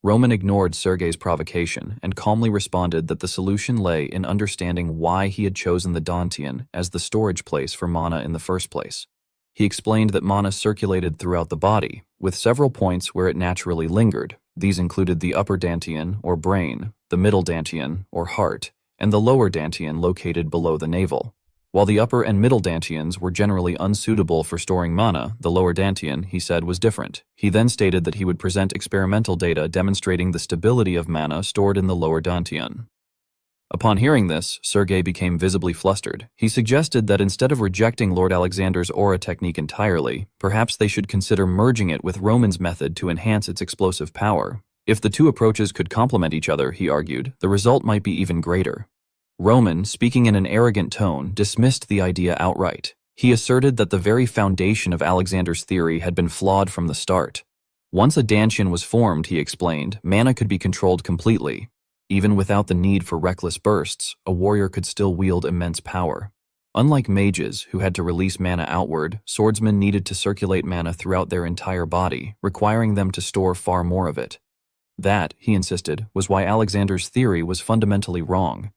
Roman ignored Sergei's provocation and calmly responded that the solution lay in understanding why he had chosen the Dantian as the storage place for mana in the first place. He explained that mana circulated throughout the body, with several points where it naturally lingered. These included the upper Dantian, or brain, the middle Dantian, or heart, and the lower Dantian located below the navel. While the upper and middle Dantians were generally unsuitable for storing mana, the lower Dantian, he said, was different. He then stated that he would present experimental data demonstrating the stability of mana stored in the lower Dantian. Upon hearing this, Sergei became visibly flustered. He suggested that instead of rejecting Lord Alexander's aura technique entirely, perhaps they should consider merging it with Roman's method to enhance its explosive power. If the two approaches could complement each other, he argued, the result might be even greater. Roman, speaking in an arrogant tone, dismissed the idea outright. He asserted that the very foundation of Alexander's theory had been flawed from the start. Once a Dantian was formed, he explained, mana could be controlled completely. Even without the need for reckless bursts, a warrior could still wield immense power. Unlike mages, who had to release mana outward, swordsmen needed to circulate mana throughout their entire body, requiring them to store far more of it. That, he insisted, was why Alexander's theory was fundamentally wrong.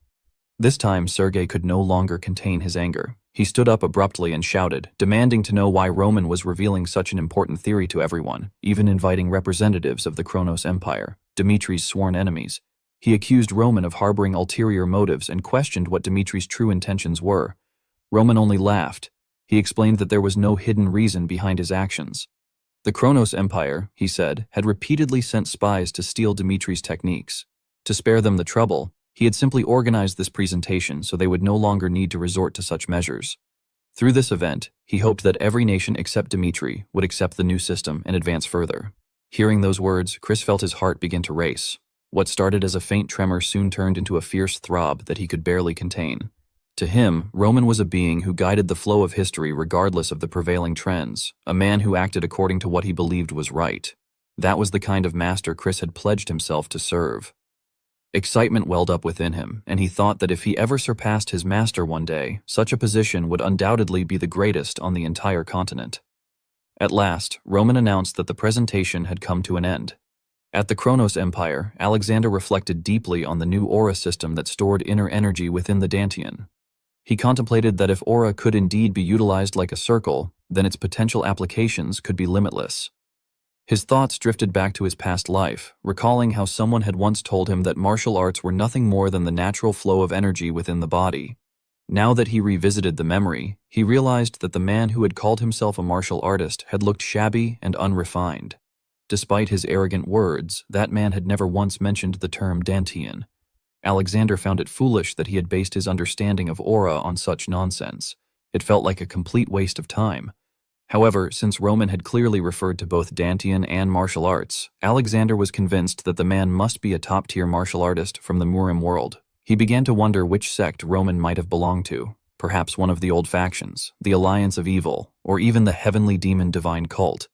This time, Sergei could no longer contain his anger. He stood up abruptly and shouted, demanding to know why Roman was revealing such an important theory to everyone, even inviting representatives of the Kronos Empire, Dimitri's sworn enemies. He accused Roman of harboring ulterior motives and questioned what Dimitri's true intentions were. Roman only laughed. He explained that there was no hidden reason behind his actions. The Kronos Empire, he said, had repeatedly sent spies to steal Dimitri's techniques. To spare them the trouble, he had simply organized this presentation so they would no longer need to resort to such measures. Through this event, he hoped that every nation except Dimitri would accept the new system and advance further. Hearing those words, Chris felt his heart begin to race. What started as a faint tremor soon turned into a fierce throb that he could barely contain. To him, Roman was a being who guided the flow of history regardless of the prevailing trends, a man who acted according to what he believed was right. That was the kind of master Chris had pledged himself to serve. Excitement welled up within him, and he thought that if he ever surpassed his master one day, such a position would undoubtedly be the greatest on the entire continent. At last, Roman announced that the presentation had come to an end. At the Kronos Empire, Alexander reflected deeply on the new aura system that stored inner energy within the Dantian. He contemplated that if aura could indeed be utilized like a circle, then its potential applications could be limitless. His thoughts drifted back to his past life, recalling how someone had once told him that martial arts were nothing more than the natural flow of energy within the body. Now that he revisited the memory, he realized that the man who had called himself a martial artist had looked shabby and unrefined. Despite his arrogant words, that man had never once mentioned the term Dantian. Alexander found it foolish that he had based his understanding of aura on such nonsense. It felt like a complete waste of time. However, since Roman had clearly referred to both Dantian and martial arts, Alexander was convinced that the man must be a top-tier martial artist from the Murim world. He began to wonder which sect Roman might have belonged to, perhaps one of the old factions, the Alliance of Evil, or even the Heavenly Demon Divine Cult.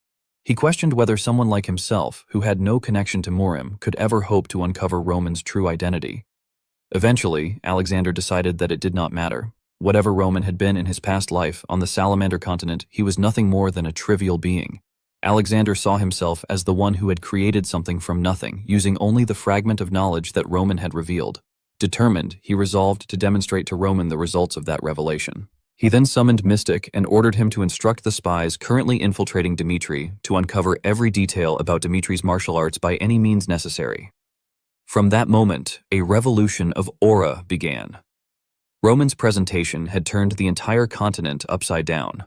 He questioned whether someone like himself, who had no connection to Murim, could ever hope to uncover Roman's true identity. Eventually, Alexander decided that it did not matter. Whatever Roman had been in his past life, on the Salamander continent, he was nothing more than a trivial being. Alexander saw himself as the one who had created something from nothing, using only the fragment of knowledge that Roman had revealed. Determined, he resolved to demonstrate to Roman the results of that revelation. He then summoned Mystic and ordered him to instruct the spies currently infiltrating Dimitri to uncover every detail about Dimitri's martial arts by any means necessary. From that moment, a revolution of aura began. Roman's presentation had turned the entire continent upside down.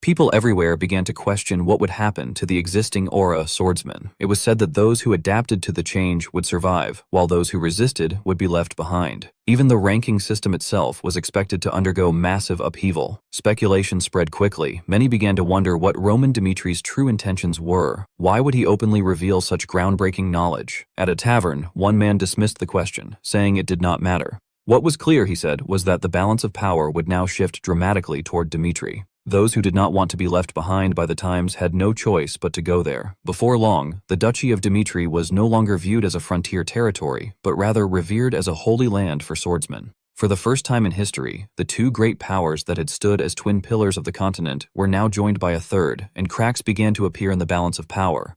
People everywhere began to question what would happen to the existing aura swordsmen. It was said that those who adapted to the change would survive, while those who resisted would be left behind. Even the ranking system itself was expected to undergo massive upheaval. Speculation spread quickly. Many began to wonder what Roman Dimitri's true intentions were. Why would he openly reveal such groundbreaking knowledge? At a tavern, one man dismissed the question, saying it did not matter. What was clear, he said, was that the balance of power would now shift dramatically toward Dimitri. Those who did not want to be left behind by the times had no choice but to go there. Before long, the Duchy of Dimitri was no longer viewed as a frontier territory, but rather revered as a holy land for swordsmen. For the first time in history, the two great powers that had stood as twin pillars of the continent were now joined by a third, and cracks began to appear in the balance of power.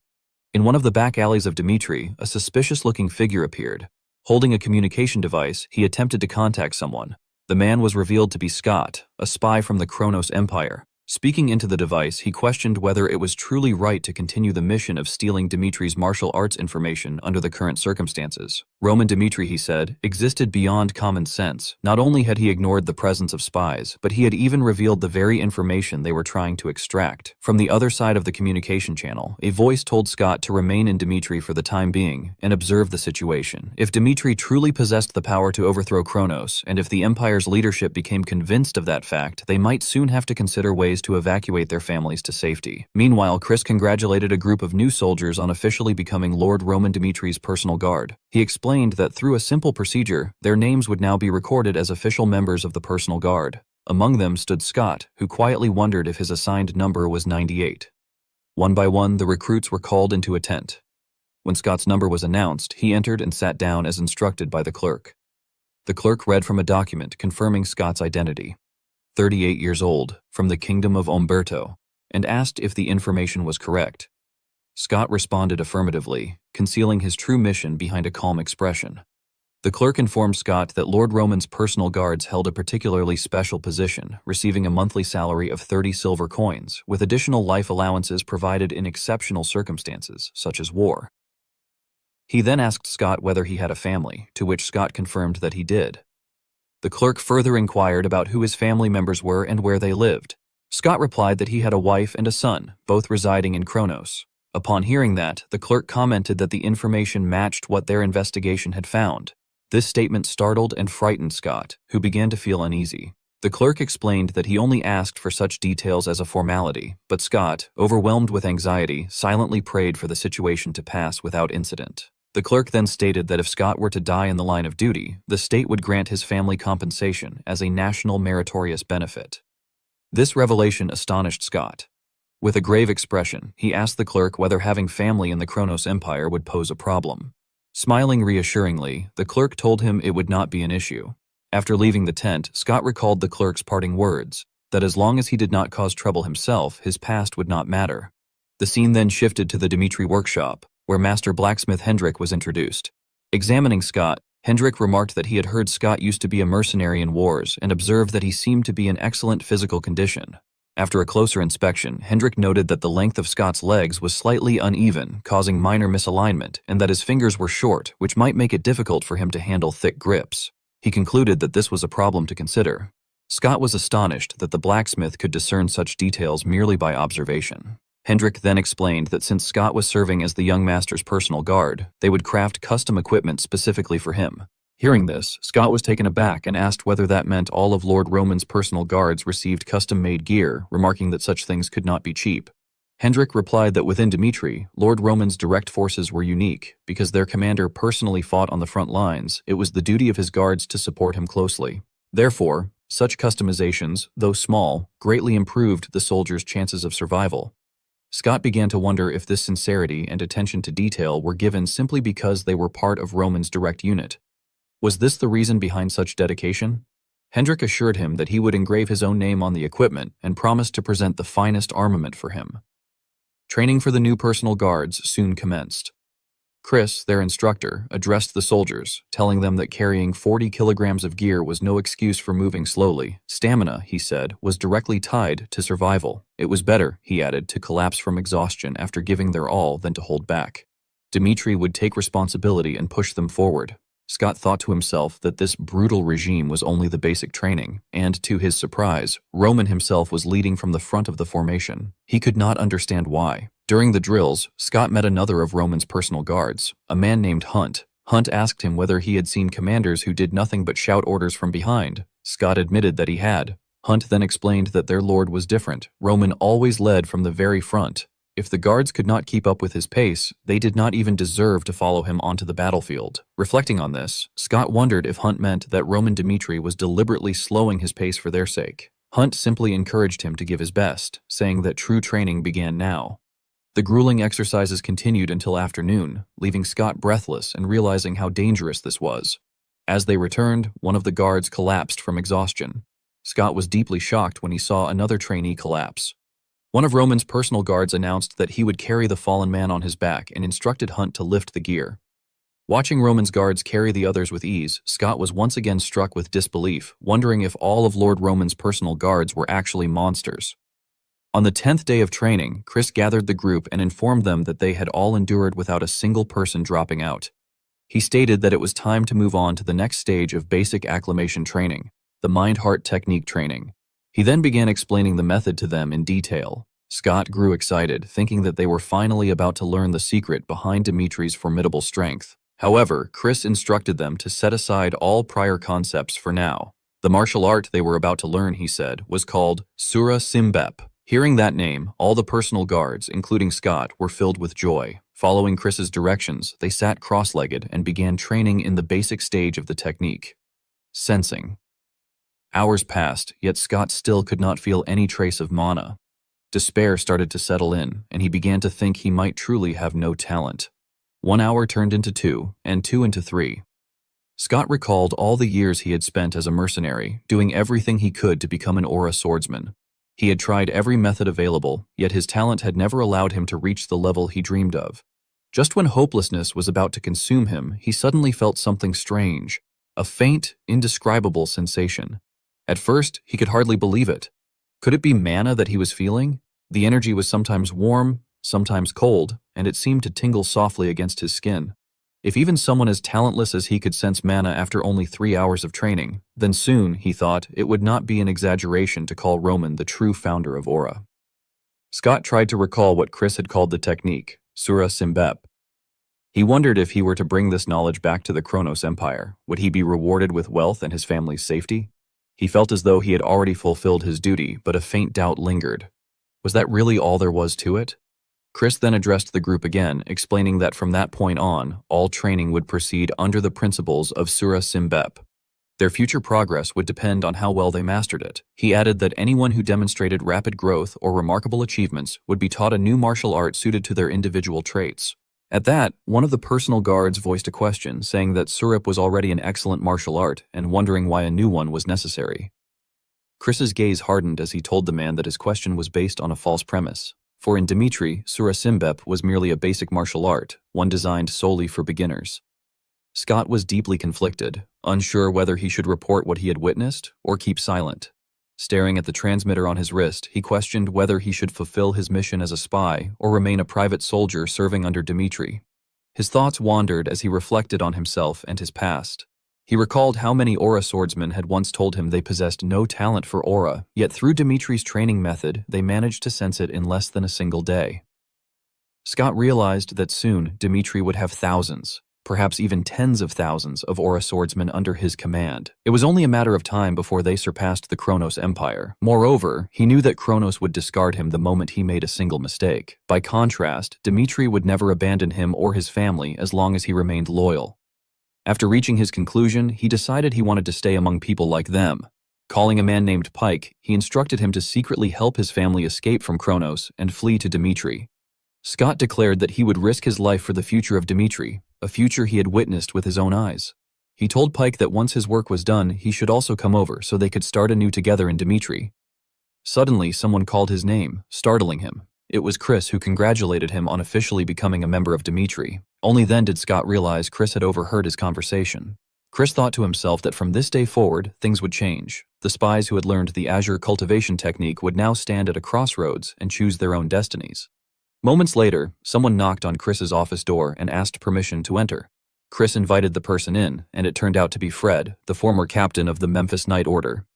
In one of the back alleys of Dimitri, a suspicious-looking figure appeared. Holding a communication device, he attempted to contact someone. The man was revealed to be Scott, a spy from the Kronos Empire. Speaking into the device, he questioned whether it was truly right to continue the mission of stealing Dimitri's martial arts information under the current circumstances. Roman Dimitri, he said, existed beyond common sense. Not only had he ignored the presence of spies, but he had even revealed the very information they were trying to extract. From the other side of the communication channel, a voice told Scott to remain in Dimitri for the time being and observe the situation. If Dimitri truly possessed the power to overthrow Kronos, and if the Empire's leadership became convinced of that fact, they might soon have to consider ways to evacuate their families to safety. Meanwhile, Chris congratulated a group of new soldiers on officially becoming Lord Roman Dimitri's personal guard. He explained that through a simple procedure, their names would now be recorded as official members of the personal guard. Among them stood Scott, who quietly wondered if his assigned number was 98. One by one, the recruits were called into a tent. When Scott's number was announced, he entered and sat down as instructed by the clerk. The clerk read from a document confirming Scott's identity. 38 years old, from the kingdom of Umberto, and asked if the information was correct. Scott responded affirmatively, concealing his true mission behind a calm expression. The clerk informed Scott that Lord Roman's personal guards held a particularly special position, receiving a monthly salary of 30 silver coins, with additional life allowances provided in exceptional circumstances, such as war. He then asked Scott whether he had a family, to which Scott confirmed that he did. The clerk further inquired about who his family members were and where they lived. Scott replied that he had a wife and a son, both residing in Kronos. Upon hearing that, the clerk commented that the information matched what their investigation had found. This statement startled and frightened Scott, who began to feel uneasy. The clerk explained that he only asked for such details as a formality, but Scott, overwhelmed with anxiety, silently prayed for the situation to pass without incident. The clerk then stated that if Scott were to die in the line of duty, the state would grant his family compensation as a national meritorious benefit. This revelation astonished Scott. With a grave expression, he asked the clerk whether having family in the Kronos Empire would pose a problem. Smiling reassuringly, the clerk told him it would not be an issue. After leaving the tent, Scott recalled the clerk's parting words, that as long as he did not cause trouble himself, his past would not matter. The scene then shifted to the Dimitri workshop, where Master Blacksmith Hendrik was introduced. Examining Scott, Hendrik remarked that he had heard Scott used to be a mercenary in wars and observed that he seemed to be in excellent physical condition. After a closer inspection, Hendrik noted that the length of Scott's legs was slightly uneven, causing minor misalignment, and that his fingers were short, which might make it difficult for him to handle thick grips. He concluded that this was a problem to consider. Scott was astonished that the blacksmith could discern such details merely by observation. Hendrik then explained that since Scott was serving as the young master's personal guard, they would craft custom equipment specifically for him. Hearing this, Scott was taken aback and asked whether that meant all of Lord Roman's personal guards received custom-made gear, remarking that such things could not be cheap. Hendrik replied that within Dimitri, Lord Roman's direct forces were unique. Because their commander personally fought on the front lines, it was the duty of his guards to support him closely. Therefore, such customizations, though small, greatly improved the soldiers' chances of survival. Scott began to wonder if this sincerity and attention to detail were given simply because they were part of Roman's direct unit. Was this the reason behind such dedication? Hendrik assured him that he would engrave his own name on the equipment and promised to present the finest armament for him. Training for the new personal guards soon commenced. Chris, their instructor, addressed the soldiers, telling them that carrying 40 kilograms of gear was no excuse for moving slowly. Stamina, he said, was directly tied to survival. It was better, he added, to collapse from exhaustion after giving their all than to hold back. Dimitri would take responsibility and push them forward. Scott thought to himself that this brutal regime was only the basic training, and to his surprise, Roman himself was leading from the front of the formation. He could not understand why. During the drills, Scott met another of Roman's personal guards, a man named Hunt. Hunt asked him whether he had seen commanders who did nothing but shout orders from behind. Scott admitted that he had. Hunt then explained that their lord was different. Roman always led from the very front. If the guards could not keep up with his pace, they did not even deserve to follow him onto the battlefield. Reflecting on this, Scott wondered if Hunt meant that Roman Dmitri was deliberately slowing his pace for their sake. Hunt simply encouraged him to give his best, saying that true training began now. The grueling exercises continued until afternoon, leaving Scott breathless and realizing how dangerous this was. As they returned, one of the guards collapsed from exhaustion. Scott was deeply shocked when he saw another trainee collapse. One of Roman's personal guards announced that he would carry the fallen man on his back and instructed Hunt to lift the gear. Watching Roman's guards carry the others with ease, Scott was once again struck with disbelief, wondering if all of Lord Roman's personal guards were actually monsters. On the 10th day of training, Chris gathered the group and informed them that they had all endured without a single person dropping out. He stated that it was time to move on to the next stage of basic acclimation training, the mind-heart technique training. He then began explaining the method to them in detail. Scott grew excited, thinking that they were finally about to learn the secret behind Dimitri's formidable strength. However, Chris instructed them to set aside all prior concepts for now. The martial art they were about to learn, he said, was called Sura Simbep. Hearing that name, all the personal guards, including Scott, were filled with joy. Following Chris's directions, they sat cross-legged and began training in the basic stage of the technique. Sensing. Hours passed, yet Scott still could not feel any trace of mana. Despair started to settle in, and he began to think he might truly have no talent. 1 hour turned into 2, and 2 into 3. Scott recalled all the years he had spent as a mercenary, doing everything he could to become an aura swordsman. He had tried every method available, yet his talent had never allowed him to reach the level he dreamed of. Just when hopelessness was about to consume him, he suddenly felt something strange, a faint, indescribable sensation. At first, he could hardly believe it. Could it be mana that he was feeling? The energy was sometimes warm, sometimes cold, and it seemed to tingle softly against his skin. If even someone as talentless as he could sense mana after only 3 hours of training, then soon, he thought, it would not be an exaggeration to call Roman the true founder of Aura. Scott tried to recall what Chris had called the technique, Sura Simbep. He wondered if he were to bring this knowledge back to the Kronos Empire, would he be rewarded with wealth and his family's safety? He felt as though he had already fulfilled his duty, but a faint doubt lingered. Was that really all there was to it? Chris then addressed the group again, explaining that from that point on, all training would proceed under the principles of Sura Simbep. Their future progress would depend on how well they mastered it. He added that anyone who demonstrated rapid growth or remarkable achievements would be taught a new martial art suited to their individual traits. At that, one of the personal guards voiced a question, saying that Surup was already an excellent martial art and wondering why a new one was necessary. Chris's gaze hardened as he told the man that his question was based on a false premise. For in Dmitri, Sura Simbep was merely a basic martial art, one designed solely for beginners. Scott was deeply conflicted, unsure whether he should report what he had witnessed or keep silent. Staring at the transmitter on his wrist, he questioned whether he should fulfill his mission as a spy or remain a private soldier serving under Dmitri. His thoughts wandered as he reflected on himself and his past. He recalled how many Aura swordsmen had once told him they possessed no talent for Aura, yet through Dimitri's training method, they managed to sense it in less than a single day. Scott realized that soon Dmitri would have thousands, perhaps even tens of thousands of Aura swordsmen under his command. It was only a matter of time before they surpassed the Kronos Empire. Moreover, he knew that Kronos would discard him the moment he made a single mistake. By contrast, Dmitri would never abandon him or his family as long as he remained loyal. After reaching his conclusion, he decided he wanted to stay among people like them. Calling a man named Pike, he instructed him to secretly help his family escape from Kronos and flee to Dmitri. Scott declared that he would risk his life for the future of Dmitri, a future he had witnessed with his own eyes. He told Pike that once his work was done, he should also come over so they could start anew together in Dmitri. Suddenly, someone called his name, startling him. It was Chris, who congratulated him on officially becoming a member of Dmitri. Only then did Scott realize Chris had overheard his conversation. Chris thought to himself that from this day forward, things would change. The spies who had learned the Azure cultivation technique would now stand at a crossroads and choose their own destinies. Moments later, someone knocked on Chris's office door and asked permission to enter. Chris invited the person in, and it turned out to be Fred, the former captain of the Memphis Night Order.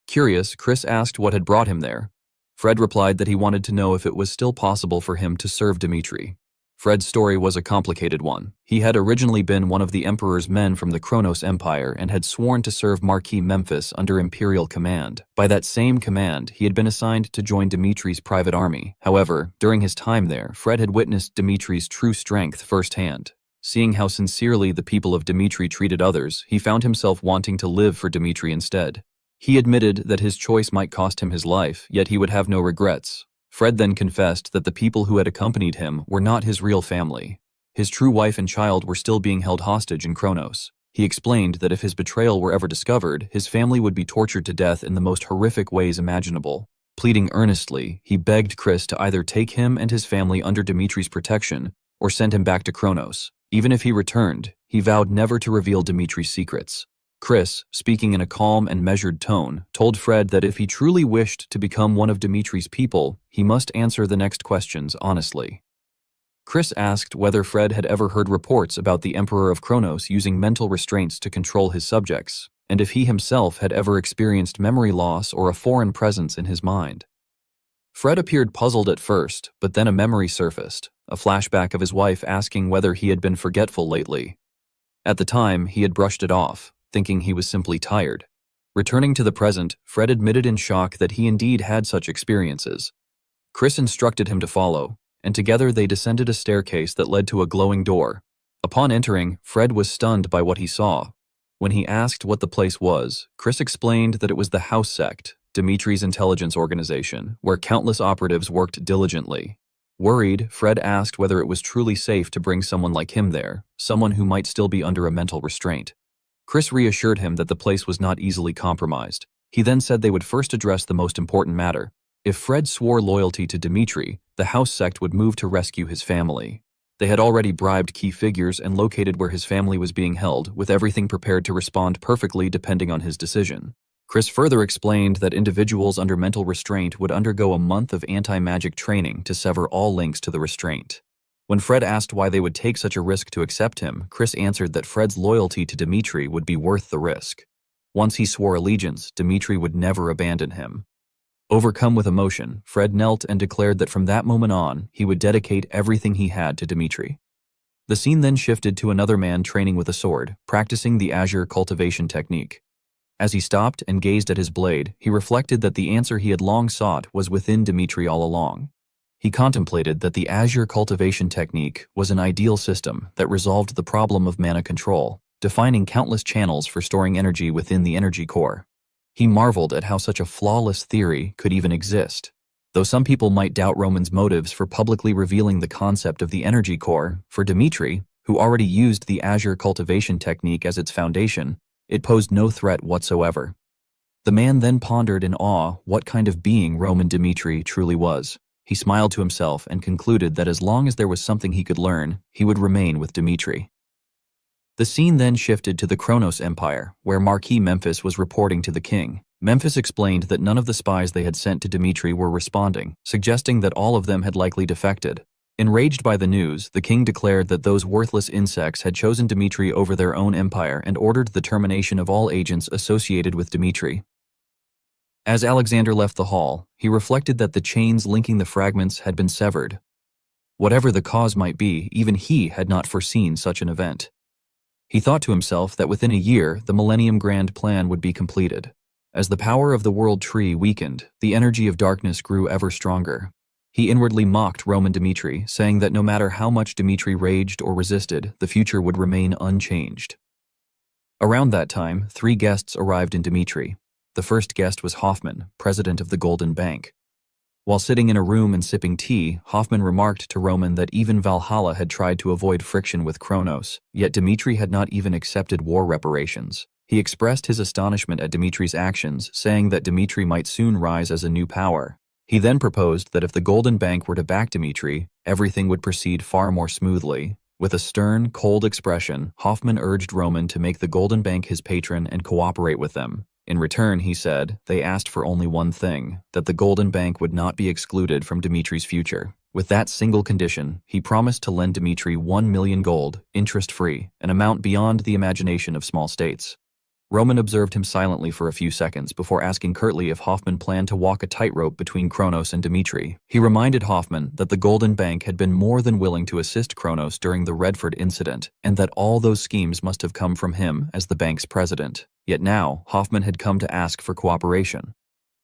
Curious, Chris asked what had brought him there. Fred replied that he wanted to know if it was still possible for him to serve Dimitri. Fred's story was a complicated one. He had originally been one of the Emperor's men from the Kronos Empire and had sworn to serve Marquis Memphis under Imperial command. By that same command, he had been assigned to join Dimitri's private army. However, during his time there, Fred had witnessed Dimitri's true strength firsthand. Seeing how sincerely the people of Dimitri treated others, he found himself wanting to live for Dimitri instead. He admitted that his choice might cost him his life, yet he would have no regrets. Fred then confessed that the people who had accompanied him were not his real family. His true wife and child were still being held hostage in Kronos. He explained that if his betrayal were ever discovered, his family would be tortured to death in the most horrific ways imaginable. Pleading earnestly, he begged Chris to either take him and his family under Dimitri's protection or send him back to Kronos. Even if he returned, he vowed never to reveal Dimitri's secrets. Chris, speaking in a calm and measured tone, told Fred that if he truly wished to become one of Dimitri's people, he must answer the next questions honestly. Chris asked whether Fred had ever heard reports about the Emperor of Kronos using mental restraints to control his subjects, and if he himself had ever experienced memory loss or a foreign presence in his mind. Fred appeared puzzled at first, but then a memory surfaced, a flashback of his wife asking whether he had been forgetful lately. At the time, he had brushed it off, thinking he was simply tired. Returning to the present, Fred admitted in shock that he indeed had such experiences. Chris instructed him to follow, and together they descended a staircase that led to a glowing door. Upon entering, Fred was stunned by what he saw. When he asked what the place was, Chris explained that it was the House Sect, Dimitri's intelligence organization, where countless operatives worked diligently. Worried, Fred asked whether it was truly safe to bring someone like him there, someone who might still be under a mental restraint. Chris reassured him that the place was not easily compromised. He then said they would first address the most important matter. If Fred swore loyalty to Dimitri, the House Sect would move to rescue his family. They had already bribed key figures and located where his family was being held, with everything prepared to respond perfectly depending on his decision. Chris further explained that individuals under mental restraint would undergo a month of anti-magic training to sever all links to the restraint. When Fred asked why they would take such a risk to accept him, Chris answered that Fred's loyalty to Dimitri would be worth the risk. Once he swore allegiance, Dimitri would never abandon him. Overcome with emotion, Fred knelt and declared that from that moment on, he would dedicate everything he had to Dimitri. The scene then shifted to another man training with a sword, practicing the azure cultivation technique. As he stopped and gazed at his blade, he reflected that the answer he had long sought was within Dimitri all along. He contemplated that the azure cultivation technique was an ideal system that resolved the problem of mana control, defining countless channels for storing energy within the energy core. He marveled at how such a flawless theory could even exist. Though some people might doubt Roman's motives for publicly revealing the concept of the energy core, for Dimitri, who already used the azure cultivation technique as its foundation, it posed no threat whatsoever. The man then pondered in awe what kind of being Roman Dimitri truly was. He smiled to himself and concluded that as long as there was something he could learn, he would remain with Dimitri. The scene then shifted to the Kronos Empire, where Marquis Memphis was reporting to the king. Memphis explained that none of the spies they had sent to Dimitri were responding, suggesting that all of them had likely defected. Enraged by the news, the king declared that those worthless insects had chosen Dimitri over their own empire and ordered the termination of all agents associated with Dimitri. As Alexander left the hall, he reflected that the chains linking the fragments had been severed. Whatever the cause might be, even he had not foreseen such an event. He thought to himself that within a year, the Millennium Grand Plan would be completed. As the power of the World Tree weakened, the energy of darkness grew ever stronger. He inwardly mocked Roman Dimitri, saying that no matter how much Dimitri raged or resisted, the future would remain unchanged. Around that time, 3 guests arrived in Dimitri. The first guest was Hoffman, president of the Golden Bank. While sitting in a room and sipping tea, Hoffman remarked to Roman that even Valhalla had tried to avoid friction with Kronos, yet Dimitri had not even accepted war reparations. He expressed his astonishment at Dimitri's actions, saying that Dimitri might soon rise as a new power. He then proposed that if the Golden Bank were to back Dimitri, everything would proceed far more smoothly. With a stern, cold expression, Hoffman urged Roman to make the Golden Bank his patron and cooperate with them. In return, he said, they asked for only one thing, that the Golden Bank would not be excluded from Dimitri's future. With that single condition, he promised to lend Dmitri 1 million gold, interest-free, an amount beyond the imagination of small states. Roman observed him silently for a few seconds before asking curtly if Hoffman planned to walk a tightrope between Kronos and Dmitri. He reminded Hoffman that the Golden Bank had been more than willing to assist Kronos during the Redford incident, and that all those schemes must have come from him as the bank's president. Yet now, Hoffman had come to ask for cooperation.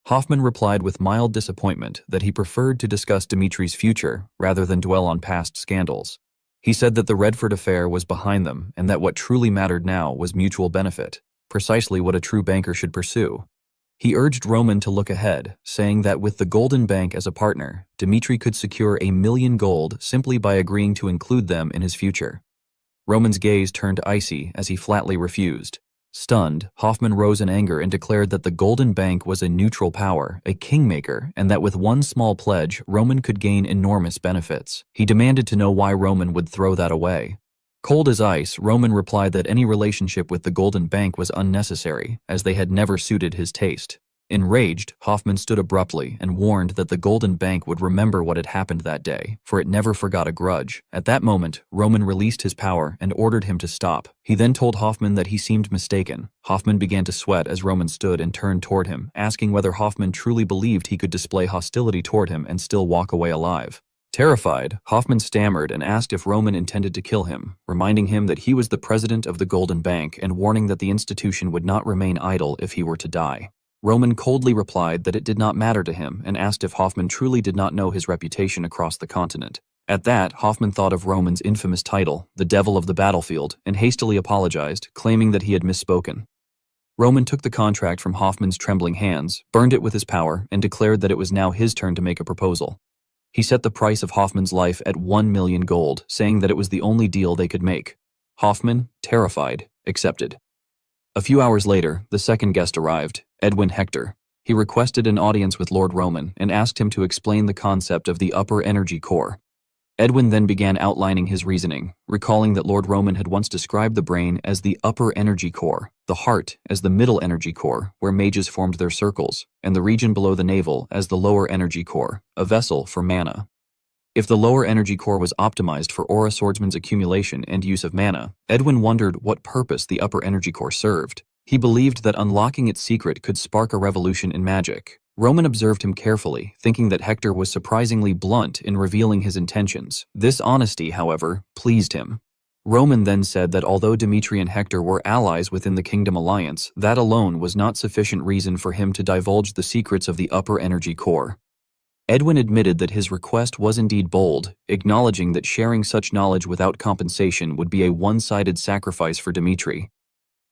Hoffman replied with mild disappointment that he preferred to discuss Dmitri's future rather than dwell on past scandals. He said that the Redford affair was behind them and that what truly mattered now was mutual benefit, precisely what a true banker should pursue. He urged Roman to look ahead, saying that with the Golden Bank as a partner, Dmitri could secure 1 million gold simply by agreeing to include them in his future. Roman's gaze turned icy as he flatly refused. Stunned, Hoffman rose in anger and declared that the Golden Bank was a neutral power, a kingmaker, and that with one small pledge, Roman could gain enormous benefits. He demanded to know why Roman would throw that away. Cold as ice, Roman replied that any relationship with the Golden Bank was unnecessary, as they had never suited his taste. Enraged, Hoffman stood abruptly and warned that the Golden Bank would remember what had happened that day, for it never forgot a grudge. At that moment, Roman released his power and ordered him to stop. He then told Hoffman that he seemed mistaken. Hoffman began to sweat as Roman stood and turned toward him, asking whether Hoffman truly believed he could display hostility toward him and still walk away alive. Terrified, Hoffman stammered and asked if Roman intended to kill him, reminding him that he was the president of the Golden Bank and warning that the institution would not remain idle if he were to die. Roman coldly replied that it did not matter to him and asked if Hoffman truly did not know his reputation across the continent. At that, Hoffman thought of Roman's infamous title, the Devil of the Battlefield, and hastily apologized, claiming that he had misspoken. Roman took the contract from Hoffman's trembling hands, burned it with his power, and declared that it was now his turn to make a proposal. He set the price of Hoffman's life at 1 million gold, saying that it was the only deal they could make. Hoffman, terrified, accepted. A few hours later, the second guest arrived, Edwin Hector. He requested an audience with Lord Roman and asked him to explain the concept of the upper energy core. Edwin then began outlining his reasoning, recalling that Lord Roman had once described the brain as the upper energy core, the heart as the middle energy core, where mages formed their circles, and the region below the navel as the lower energy core, a vessel for mana. If the lower energy core was optimized for aura swordsman's accumulation and use of mana, Edwin wondered what purpose the upper energy core served. He believed that unlocking its secret could spark a revolution in magic. Roman observed him carefully, thinking that Hector was surprisingly blunt in revealing his intentions. This honesty, however, pleased him. Roman then said that although Dmitri and Hector were allies within the Kingdom Alliance, that alone was not sufficient reason for him to divulge the secrets of the upper energy core. Edwin admitted that his request was indeed bold, acknowledging that sharing such knowledge without compensation would be a one-sided sacrifice for Dmitri.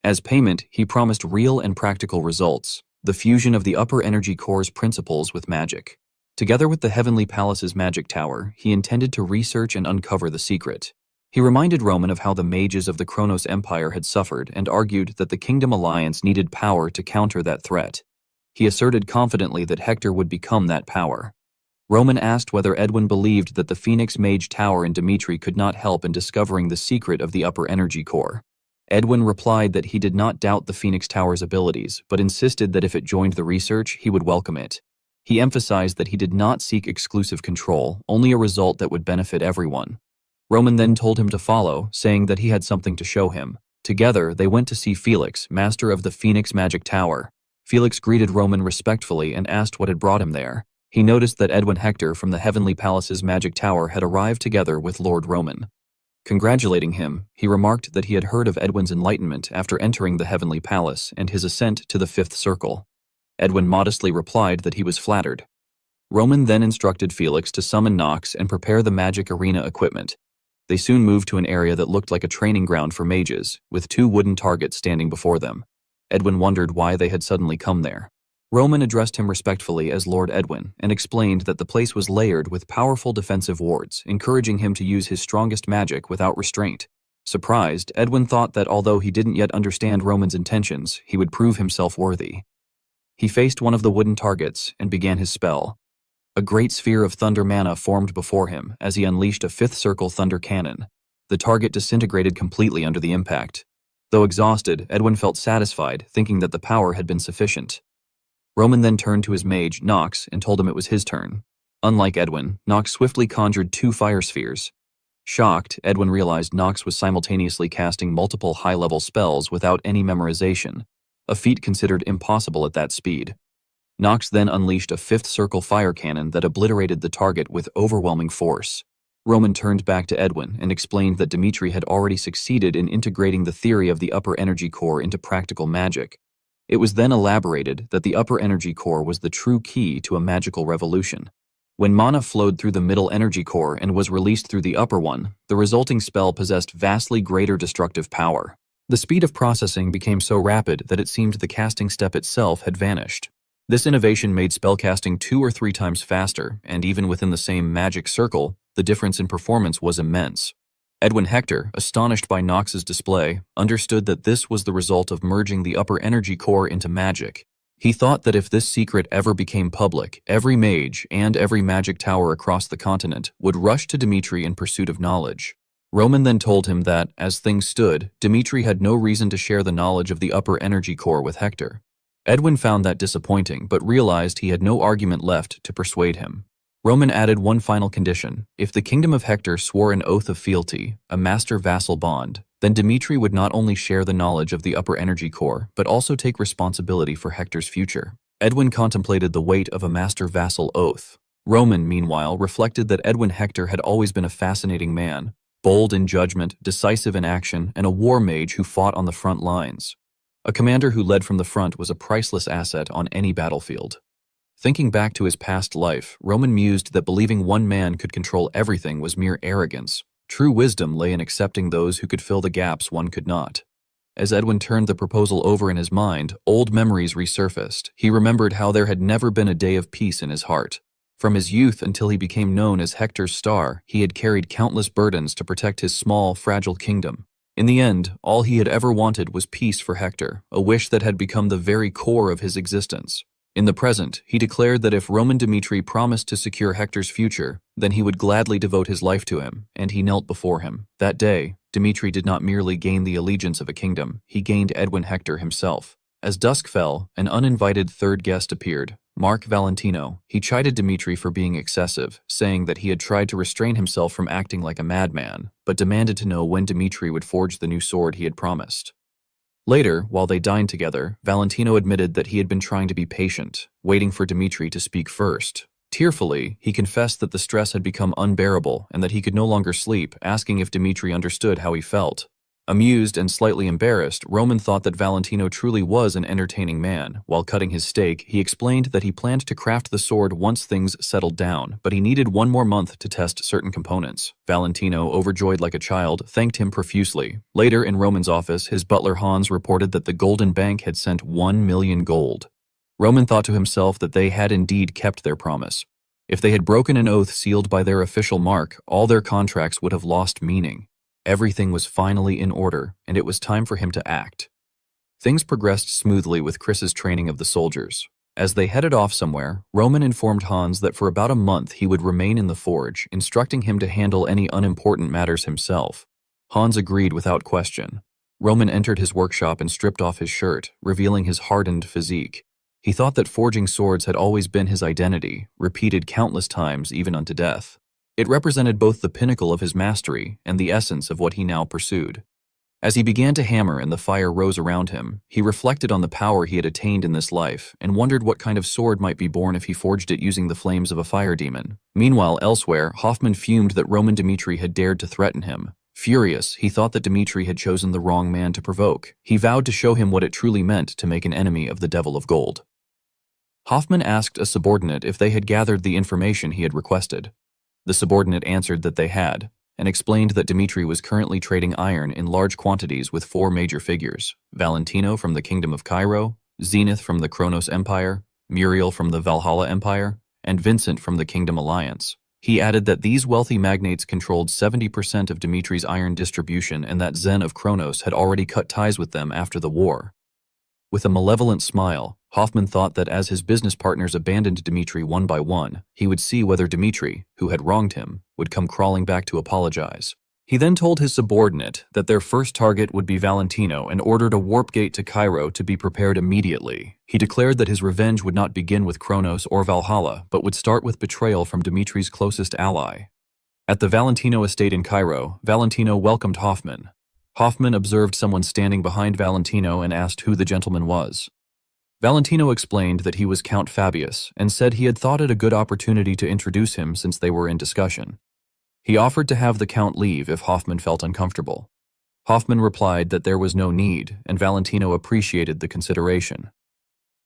As payment, he promised real and practical results, the fusion of the upper energy core's principles with magic. Together with the Heavenly Palace's magic tower, he intended to research and uncover the secret. He reminded Roman of how the mages of the Kronos Empire had suffered and argued that the Kingdom Alliance needed power to counter that threat. He asserted confidently that Hector would become that power. Roman asked whether Edwin believed that the Phoenix Mage Tower in Dmitri could not help in discovering the secret of the upper energy core. Edwin replied that he did not doubt the Phoenix Tower's abilities, but insisted that if it joined the research, he would welcome it. He emphasized that he did not seek exclusive control, only a result that would benefit everyone. Roman then told him to follow, saying that he had something to show him. Together, they went to see Felix, master of the Phoenix Magic Tower. Felix greeted Roman respectfully and asked what had brought him there. He noticed that Edwin Hector from the Heavenly Palace's magic tower had arrived together with Lord Roman. Congratulating him, he remarked that he had heard of Edwin's enlightenment after entering the Heavenly Palace and his ascent to the fifth circle. Edwin modestly replied that he was flattered. Roman then instructed Felix to summon Nox and prepare the magic arena equipment. They soon moved to an area that looked like a training ground for mages, with 2 wooden targets standing before them. Edwin wondered why they had suddenly come there. Roman addressed him respectfully as Lord Edwin and explained that the place was layered with powerful defensive wards, encouraging him to use his strongest magic without restraint. Surprised, Edwin thought that although he didn't yet understand Roman's intentions, he would prove himself worthy. He faced one of the wooden targets and began his spell. A great sphere of thunder mana formed before him as he unleashed a 5th circle thunder cannon. The target disintegrated completely under the impact. Though exhausted, Edwin felt satisfied, thinking that the power had been sufficient. Roman then turned to his mage, Nox, and told him it was his turn. Unlike Edwin, Nox swiftly conjured 2 fire spheres. Shocked, Edwin realized Nox was simultaneously casting multiple high-level spells without any memorization, a feat considered impossible at that speed. Nox then unleashed a 5th circle fire cannon that obliterated the target with overwhelming force. Roman turned back to Edwin and explained that Dimitri had already succeeded in integrating the theory of the upper energy core into practical magic. It was then elaborated that the upper energy core was the true key to a magical revolution. When mana flowed through the middle energy core and was released through the upper one, the resulting spell possessed vastly greater destructive power. The speed of processing became so rapid that it seemed the casting step itself had vanished. This innovation made spellcasting 2 or 3 times faster, and even within the same magic circle, the difference in performance was immense. Edwin Hector, astonished by Nox's display, understood that this was the result of merging the upper energy core into magic. He thought that if this secret ever became public, every mage and every magic tower across the continent would rush to Dimitri in pursuit of knowledge. Roman then told him that, as things stood, Dimitri had no reason to share the knowledge of the upper energy core with Hector. Edwin found that disappointing, but realized he had no argument left to persuade him. Roman added one final condition: if the kingdom of Hector swore an oath of fealty, a master-vassal bond, then Dimitri would not only share the knowledge of the upper energy core, but also take responsibility for Hector's future. Edwin contemplated the weight of a master-vassal oath. Roman, meanwhile, reflected that Edwin Hector had always been a fascinating man, bold in judgment, decisive in action, and a war mage who fought on the front lines. A commander who led from the front was a priceless asset on any battlefield. Thinking back to his past life, Roman mused that believing one man could control everything was mere arrogance. True wisdom lay in accepting those who could fill the gaps one could not. As Edwin turned the proposal over in his mind, old memories resurfaced. He remembered how there had never been a day of peace in his heart. From his youth until he became known as Hector's Star, he had carried countless burdens to protect his small, fragile kingdom. In the end, all he had ever wanted was peace for Hector, a wish that had become the very core of his existence. In the present, he declared that if Roman Dimitri promised to secure Hector's future, then he would gladly devote his life to him, and he knelt before him. That day, Dimitri did not merely gain the allegiance of a kingdom, he gained Edwin Hector himself. As dusk fell, an uninvited third guest appeared, Mark Valentino. He chided Dimitri for being excessive, saying that he had tried to restrain himself from acting like a madman, but demanded to know when Dimitri would forge the new sword he had promised. Later, while they dined together, Valentino admitted that he had been trying to be patient, waiting for Dimitri to speak first. Tearfully, he confessed that the stress had become unbearable and that he could no longer sleep, asking if Dimitri understood how he felt. Amused and slightly embarrassed, Roman thought that Valentino truly was an entertaining man. While cutting his steak, he explained that he planned to craft the sword once things settled down, but he needed 1 more month to test certain components. Valentino, overjoyed like a child, thanked him profusely. Later, in Roman's office, his butler Hans reported that the Golden Bank had sent 1 million gold. Roman thought to himself that they had indeed kept their promise. If they had broken an oath sealed by their official mark, all their contracts would have lost meaning. Everything was finally in order, and it was time for him to act. Things progressed smoothly with Chris's training of the soldiers. As they headed off somewhere, Roman informed Hans that for about a month he would remain in the forge, instructing him to handle any unimportant matters himself. Hans agreed without question. Roman entered his workshop and stripped off his shirt, revealing his hardened physique. He thought that forging swords had always been his identity, repeated countless times even unto death. It represented both the pinnacle of his mastery and the essence of what he now pursued. As he began to hammer and the fire rose around him, he reflected on the power he had attained in this life and wondered what kind of sword might be born if he forged it using the flames of a fire demon. Meanwhile, elsewhere, Hoffman fumed that Roman Dimitri had dared to threaten him. Furious, he thought that Dimitri had chosen the wrong man to provoke. He vowed to show him what it truly meant to make an enemy of the Devil of Gold. Hoffman asked a subordinate if they had gathered the information he had requested. The subordinate answered that they had, and explained that Dimitri was currently trading iron in large quantities with 4 major figures: Valentino from the Kingdom of Cairo, Zenith from the Kronos Empire, Muriel from the Valhalla Empire, and Vincent from the Kingdom Alliance. He added that these wealthy magnates controlled 70% of Dimitri's iron distribution and that Zen of Kronos had already cut ties with them after the war. With a malevolent smile, Hoffman thought that as his business partners abandoned Dimitri one by one, he would see whether Dimitri, who had wronged him, would come crawling back to apologize. He then told his subordinate that their first target would be Valentino and ordered a warp gate to Cairo to be prepared immediately. He declared that his revenge would not begin with Kronos or Valhalla, but would start with betrayal from Dimitri's closest ally. At the Valentino estate in Cairo, Valentino welcomed Hoffman. Hoffman observed someone standing behind Valentino and asked who the gentleman was. Valentino explained that he was Count Fabius and said he had thought it a good opportunity to introduce him since they were in discussion. He offered to have the Count leave if Hoffman felt uncomfortable. Hoffman replied that there was no need, and Valentino appreciated the consideration.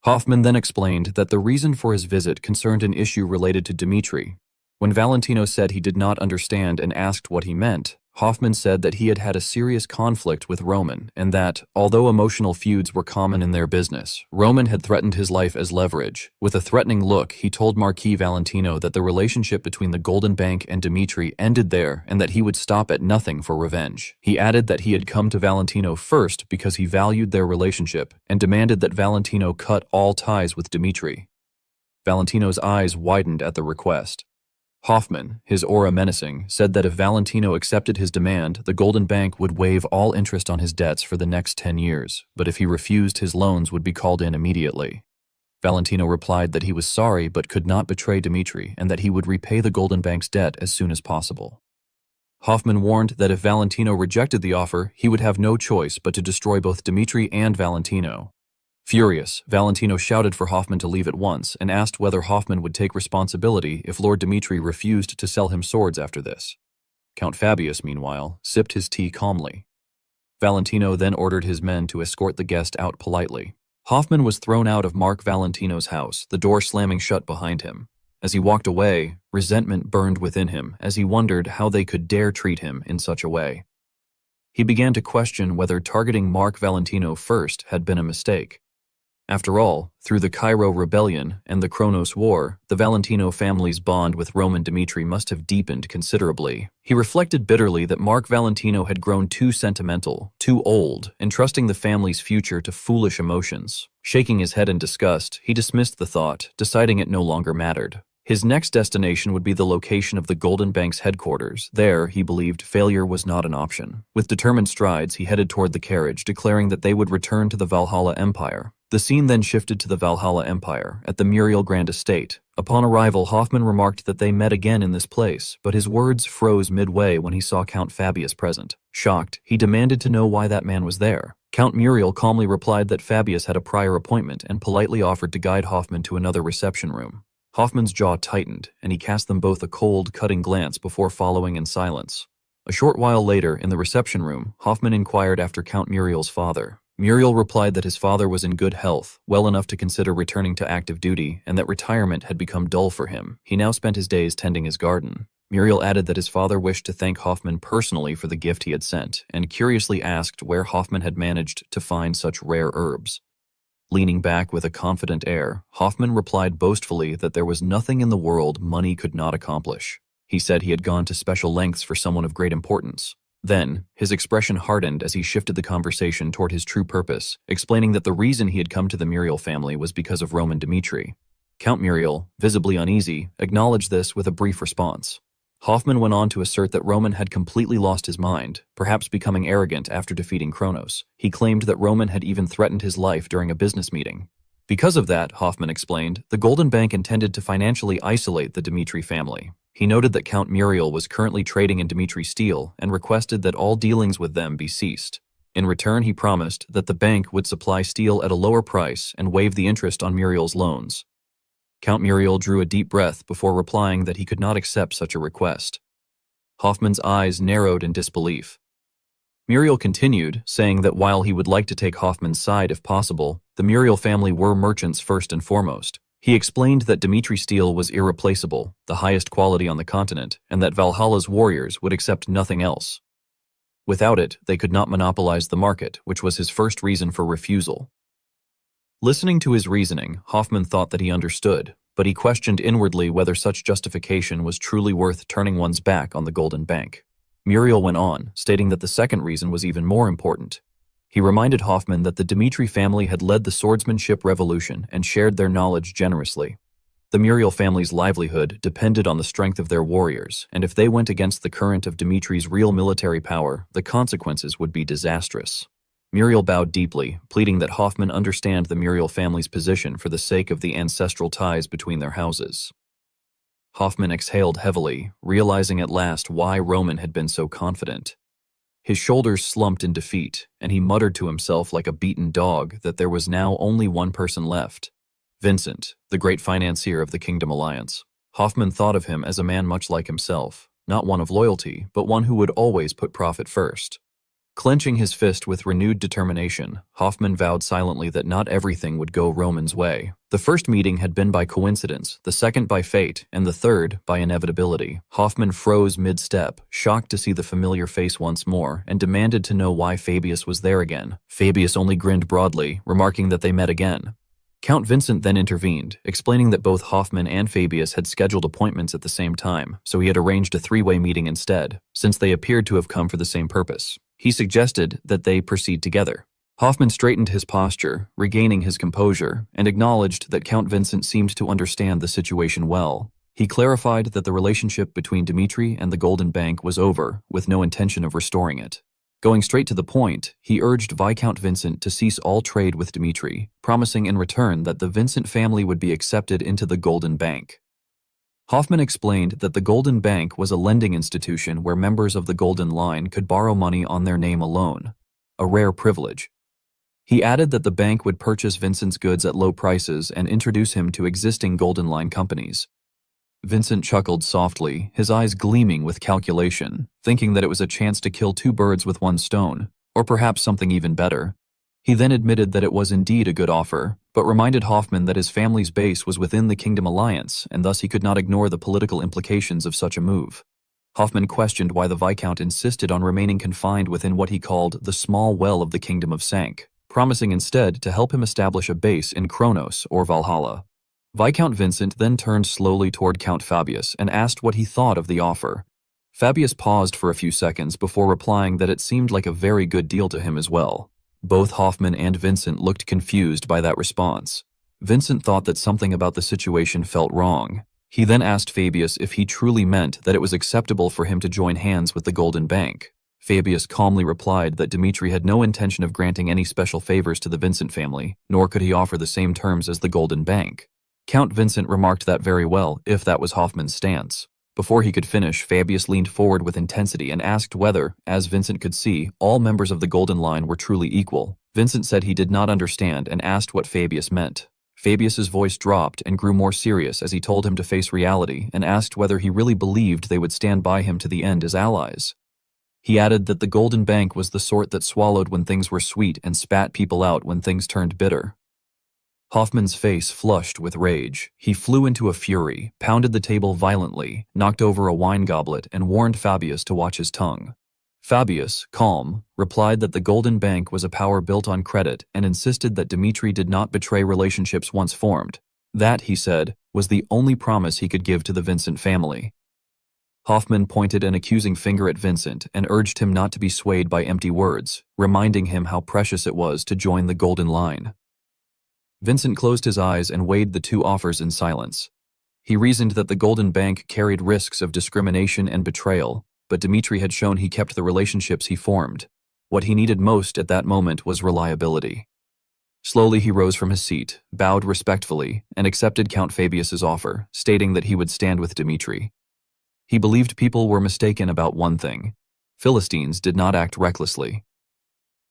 Hoffman then explained that the reason for his visit concerned an issue related to Dimitri. When Valentino said he did not understand and asked what he meant, Hoffman said that he had had a serious conflict with Roman and that, although emotional feuds were common in their business, Roman had threatened his life as leverage. With a threatening look, he told Marquis Valentino that the relationship between the Golden Bank and Dimitri ended there and that he would stop at nothing for revenge. He added that he had come to Valentino first because he valued their relationship and demanded that Valentino cut all ties with Dimitri. Valentino's eyes widened at the request. Hoffman, his aura menacing, said that if Valentino accepted his demand, the Golden Bank would waive all interest on his debts for the next 10 years, but if he refused, his loans would be called in immediately. Valentino replied that he was sorry but could not betray Dimitri and that he would repay the Golden Bank's debt as soon as possible. Hoffman warned that if Valentino rejected the offer, he would have no choice but to destroy both Dimitri and Valentino. Furious, Valentino shouted for Hoffman to leave at once and asked whether Hoffman would take responsibility if Lord Dimitri refused to sell him swords after this. Count Fabius, meanwhile, sipped his tea calmly. Valentino then ordered his men to escort the guest out politely. Hoffman was thrown out of Mark Valentino's house, the door slamming shut behind him. As he walked away, resentment burned within him as he wondered how they could dare treat him in such a way. He began to question whether targeting Mark Valentino first had been a mistake. After all, through the Cairo Rebellion and the Kronos War, the Valentino family's bond with Roman Dimitri must have deepened considerably. He reflected bitterly that Mark Valentino had grown too sentimental, too old, entrusting the family's future to foolish emotions. Shaking his head in disgust, he dismissed the thought, deciding it no longer mattered. His next destination would be the location of the Golden Bank's headquarters. There, he believed, failure was not an option. With determined strides, he headed toward the carriage, declaring that they would return to the Valhalla Empire. The scene then shifted to the Valhalla Empire, at the Muriel Grand Estate. Upon arrival, Hoffman remarked that they met again in this place, but his words froze midway when he saw Count Fabius present. Shocked, he demanded to know why that man was there. Count Muriel calmly replied that Fabius had a prior appointment and politely offered to guide Hoffman to another reception room. Hoffman's jaw tightened, and he cast them both a cold, cutting glance before following in silence. A short while later, in the reception room, Hoffman inquired after Count Muriel's father. Muriel replied that his father was in good health, well enough to consider returning to active duty, and that retirement had become dull for him. He now spent his days tending his garden. Muriel added that his father wished to thank Hoffman personally for the gift he had sent, and curiously asked where Hoffman had managed to find such rare herbs. Leaning back with a confident air, Hoffman replied boastfully that there was nothing in the world money could not accomplish. He said he had gone to special lengths for someone of great importance. Then, his expression hardened as he shifted the conversation toward his true purpose, explaining that the reason he had come to the Muriel family was because of Roman Dimitri. Count Muriel, visibly uneasy, acknowledged this with a brief response. Hoffman went on to assert that Roman had completely lost his mind, perhaps becoming arrogant after defeating Kronos. He claimed that Roman had even threatened his life during a business meeting. Because of that, Hoffman explained, the Golden Bank intended to financially isolate the Dimitri family. He noted that Count Muriel was currently trading in Dimitri steel and requested that all dealings with them be ceased. In return, he promised that the bank would supply steel at a lower price and waive the interest on Muriel's loans. Count Muriel drew a deep breath before replying that he could not accept such a request. Hoffman's eyes narrowed in disbelief. Muriel continued, saying that while he would like to take Hoffman's side if possible, the Muriel family were merchants first and foremost. He explained that Dimitri steel was irreplaceable, the highest quality on the continent, and that Valhalla's warriors would accept nothing else. Without it, they could not monopolize the market, which was his first reason for refusal. Listening to his reasoning, Hoffman thought that he understood, but he questioned inwardly whether such justification was truly worth turning one's back on the Golden Bank. Muriel went on, stating that the second reason was even more important. He reminded Hoffman that the Dimitri family had led the swordsmanship revolution and shared their knowledge generously. The Muriel family's livelihood depended on the strength of their warriors, and if they went against the current of Dimitri's real military power, the consequences would be disastrous. Muriel bowed deeply, pleading that Hoffman understand the Muriel family's position for the sake of the ancestral ties between their houses. Hoffman exhaled heavily, realizing at last why Roman had been so confident. His shoulders slumped in defeat, and he muttered to himself like a beaten dog that there was now only one person left. Vincent, the great financier of the Kingdom Alliance. Hoffman thought of him as a man much like himself, not one of loyalty, but one who would always put profit first. Clenching his fist with renewed determination, Hoffman vowed silently that not everything would go Roman's way. The first meeting had been by coincidence, the second by fate, and the third by inevitability. Hoffman froze mid-step, shocked to see the familiar face once more, and demanded to know why Fabius was there again. Fabius only grinned broadly, remarking that they met again. Count Vincent then intervened, explaining that both Hoffman and Fabius had scheduled appointments at the same time, so he had arranged a three-way meeting instead, since they appeared to have come for the same purpose. He suggested that they proceed together. Hoffman straightened his posture, regaining his composure, and acknowledged that Count Vincent seemed to understand the situation well. He clarified that the relationship between Dimitri and the Golden Bank was over, with no intention of restoring it. Going straight to the point, he urged Viscount Vincent to cease all trade with Dimitri, promising in return that the Vincent family would be accepted into the Golden Bank. Hoffman explained that the Golden Bank was a lending institution where members of the Golden Line could borrow money on their name alone, a rare privilege. He added that the bank would purchase Vincent's goods at low prices and introduce him to existing Golden Line companies. Vincent chuckled softly, his eyes gleaming with calculation, thinking that it was a chance to kill two birds with one stone, or perhaps something even better. He then admitted that it was indeed a good offer, but reminded Hoffman that his family's base was within the Kingdom Alliance, and thus he could not ignore the political implications of such a move. Hoffman questioned why the Viscount insisted on remaining confined within what he called the small well of the Kingdom of Sank, promising instead to help him establish a base in Kronos or Valhalla. Viscount Vincent then turned slowly toward Count Fabius and asked what he thought of the offer. Fabius paused for a few seconds before replying that it seemed like a very good deal to him as well. Both Hoffman and Vincent looked confused by that response. Vincent thought that something about the situation felt wrong. He then asked Fabius if he truly meant that it was acceptable for him to join hands with the Golden Bank. Fabius calmly replied that Dimitri had no intention of granting any special favors to the Vincent family, nor could he offer the same terms as the Golden Bank. Count Vincent remarked that very well, if that was Hoffman's stance. Before he could finish, Fabius leaned forward with intensity and asked whether, as Vincent could see, all members of the Golden Line were truly equal. Vincent said he did not understand and asked what Fabius meant. Fabius's voice dropped and grew more serious as he told him to face reality and asked whether he really believed they would stand by him to the end as allies. He added that the Golden Bank was the sort that swallowed when things were sweet and spat people out when things turned bitter. Hoffman's face flushed with rage. He flew into a fury, pounded the table violently, knocked over a wine goblet, and warned Fabius to watch his tongue. Fabius, calm, replied that the Golden Bank was a power built on credit and insisted that Dimitri did not betray relationships once formed. That, he said, was the only promise he could give to the Vincent family. Hoffman pointed an accusing finger at Vincent and urged him not to be swayed by empty words, reminding him how precious it was to join the Golden Line. Vincent closed his eyes and weighed the two offers in silence. He reasoned that the Golden Bank carried risks of discrimination and betrayal, but Dimitri had shown he kept the relationships he formed. What he needed most at that moment was reliability. Slowly he rose from his seat, bowed respectfully, and accepted Count Fabius's offer, stating that he would stand with Dimitri. He believed people were mistaken about one thing. Philistines did not act recklessly.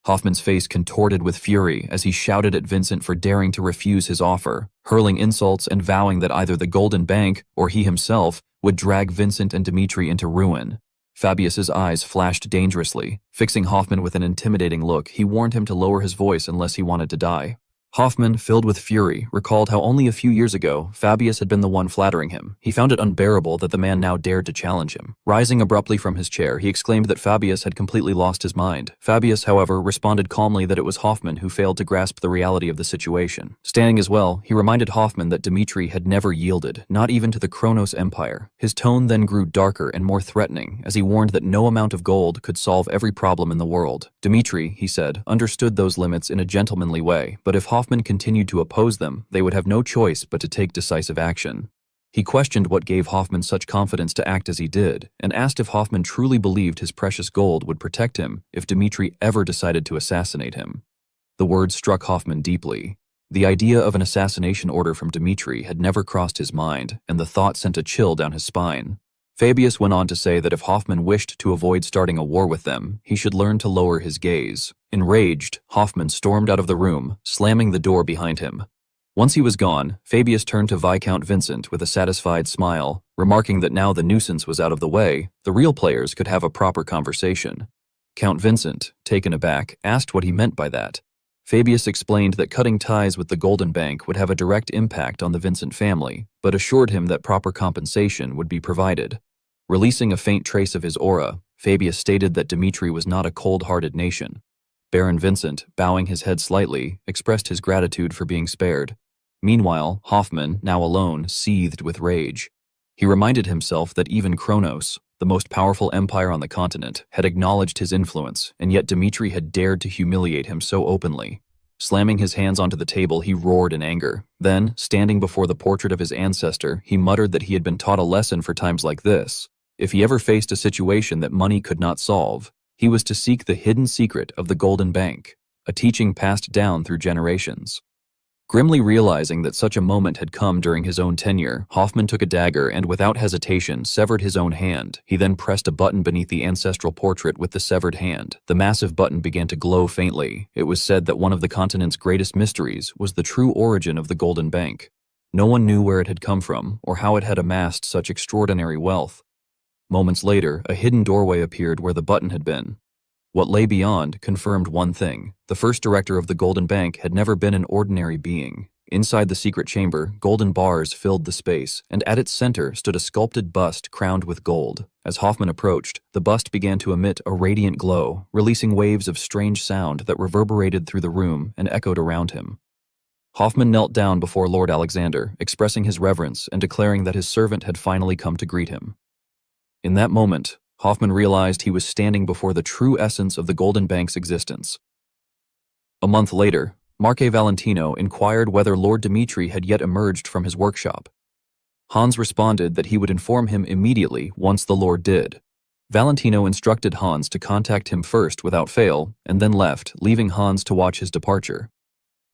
Hoffman's face contorted with fury as he shouted at Vincent for daring to refuse his offer, hurling insults and vowing that either the Golden Bank or he himself would drag Vincent and Dimitri into ruin. Fabius's eyes flashed dangerously. Fixing Hoffman with an intimidating look, he warned him to lower his voice unless he wanted to die. Hoffman, filled with fury, recalled how only a few years ago Fabius had been the one flattering him. He found it unbearable that the man now dared to challenge him. Rising abruptly from his chair, he exclaimed that Fabius had completely lost his mind. Fabius, however, responded calmly that it was Hoffman who failed to grasp the reality of the situation. Standing as well, he reminded Hoffman that Dimitri had never yielded, not even to the Kronos Empire. His tone then grew darker and more threatening as he warned that no amount of gold could solve every problem in the world. Dimitri, he said, understood those limits in a gentlemanly way, but if Hoffman Hoffman continued to oppose them, they would have no choice but to take decisive action. He questioned what gave Hoffman such confidence to act as he did, and asked if Hoffman truly believed his precious gold would protect him if Dmitri ever decided to assassinate him. The words struck Hoffman deeply. The idea of an assassination order from Dmitri had never crossed his mind, and the thought sent a chill down his spine. Fabius went on to say that if Hoffman wished to avoid starting a war with them, he should learn to lower his gaze. Enraged, Hoffman stormed out of the room, slamming the door behind him. Once he was gone, Fabius turned to Viscount Vincent with a satisfied smile, remarking that now the nuisance was out of the way, the real players could have a proper conversation. Count Vincent, taken aback, asked what he meant by that. Fabius explained that cutting ties with the Golden Bank would have a direct impact on the Vincent family, but assured him that proper compensation would be provided. Releasing a faint trace of his aura, Fabius stated that Dmitri was not a cold-hearted nation. Baron Vincent, bowing his head slightly, expressed his gratitude for being spared. Meanwhile, Hoffman, now alone, seethed with rage. He reminded himself that even Kronos, the most powerful empire on the continent, had acknowledged his influence, and yet Dmitri had dared to humiliate him so openly. Slamming his hands onto the table, he roared in anger. Then, standing before the portrait of his ancestor, he muttered that he had been taught a lesson for times like this. If he ever faced a situation that money could not solve, he was to seek the hidden secret of the Golden Bank, a teaching passed down through generations. Grimly realizing that such a moment had come during his own tenure, Hoffman took a dagger and without hesitation severed his own hand. He then pressed a button beneath the ancestral portrait with the severed hand. The massive button began to glow faintly. It was said that one of the continent's greatest mysteries was the true origin of the Golden Bank. No one knew where it had come from or how it had amassed such extraordinary wealth. Moments later, a hidden doorway appeared where the button had been. What lay beyond confirmed one thing. The first director of the Golden Bank had never been an ordinary being. Inside the secret chamber, golden bars filled the space, and at its center stood a sculpted bust crowned with gold. As Hoffman approached, the bust began to emit a radiant glow, releasing waves of strange sound that reverberated through the room and echoed around him. Hoffman knelt down before Lord Alexander, expressing his reverence and declaring that his servant had finally come to greet him. In that moment, Hoffman realized he was standing before the true essence of the Golden Bank's existence. A month later, Marque Valentino inquired whether Lord Dmitri had yet emerged from his workshop. Hans responded that he would inform him immediately once the Lord did. Valentino instructed Hans to contact him first without fail, and then left, leaving Hans to watch his departure.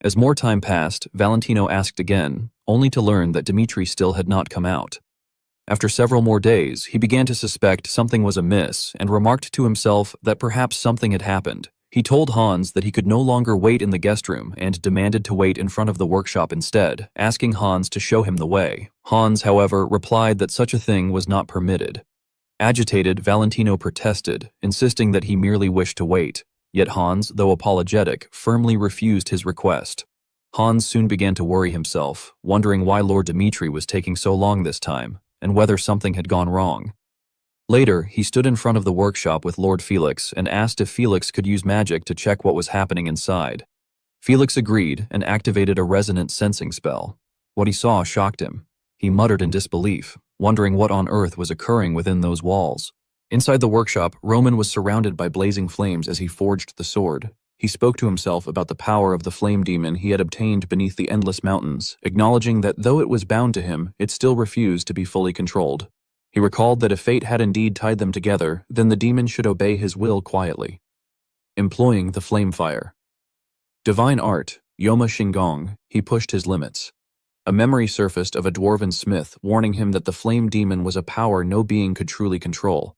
As more time passed, Valentino asked again, only to learn that Dmitri still had not come out. After several more days, he began to suspect something was amiss and remarked to himself that perhaps something had happened. He told Hans that he could no longer wait in the guest room and demanded to wait in front of the workshop instead, asking Hans to show him the way. Hans, however, replied that such a thing was not permitted. Agitated, Valentino protested, insisting that he merely wished to wait. Yet Hans, though apologetic, firmly refused his request. Hans soon began to worry himself, wondering why Lord Dmitri was taking so long this time, and whether something had gone wrong. Later, he stood in front of the workshop with Lord Felix and asked if Felix could use magic to check what was happening inside. Felix agreed and activated a resonant sensing spell. What he saw shocked him. He muttered in disbelief, wondering what on earth was occurring within those walls. Inside the workshop, Roman was surrounded by blazing flames as he forged the sword. He spoke to himself about the power of the flame demon he had obtained beneath the endless mountains, acknowledging that though it was bound to him, it still refused to be fully controlled. He recalled that if fate had indeed tied them together, then the demon should obey his will quietly. Employing the flame fire. Divine art, Yoma Shingong, he pushed his limits. A memory surfaced of a dwarven smith warning him that the flame demon was a power no being could truly control.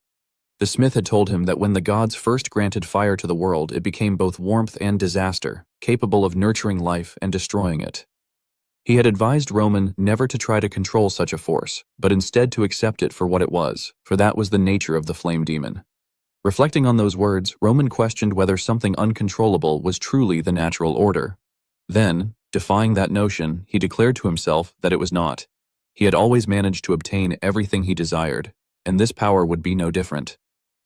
The smith had told him that when the gods first granted fire to the world, it became both warmth and disaster, capable of nurturing life and destroying it. He had advised Roman never to try to control such a force, but instead to accept it for what it was, for that was the nature of the flame demon. Reflecting on those words, Roman questioned whether something uncontrollable was truly the natural order. Then, defying that notion, he declared to himself that it was not. He had always managed to obtain everything he desired, and this power would be no different.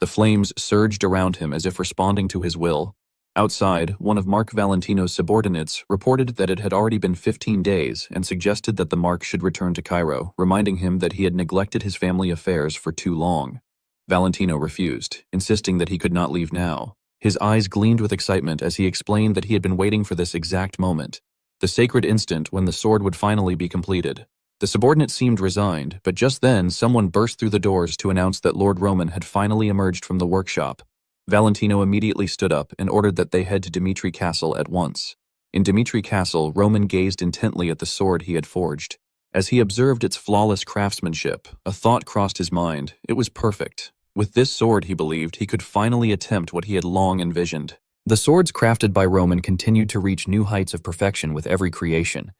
The flames surged around him as if responding to his will. Outside, one of Mark Valentino's subordinates reported that it had already been 15 days and suggested that the Mark should return to Cairo, reminding him that he had neglected his family affairs for too long. Valentino refused, insisting that he could not leave now. His eyes gleamed with excitement as he explained that he had been waiting for this exact moment. the sacred instant when the sword would finally be completed. The subordinate seemed resigned, but just then someone burst through the doors to announce that Lord Roman had finally emerged from the workshop. Valentino immediately stood up and ordered that they head to Dimitri Castle at once. In Dimitri Castle, Roman gazed intently at the sword he had forged. As he observed its flawless craftsmanship, a thought crossed his mind. It was perfect. With this sword, he believed, he could finally attempt what he had long envisioned. The swords crafted by Roman continued to reach new heights of perfection with every creation.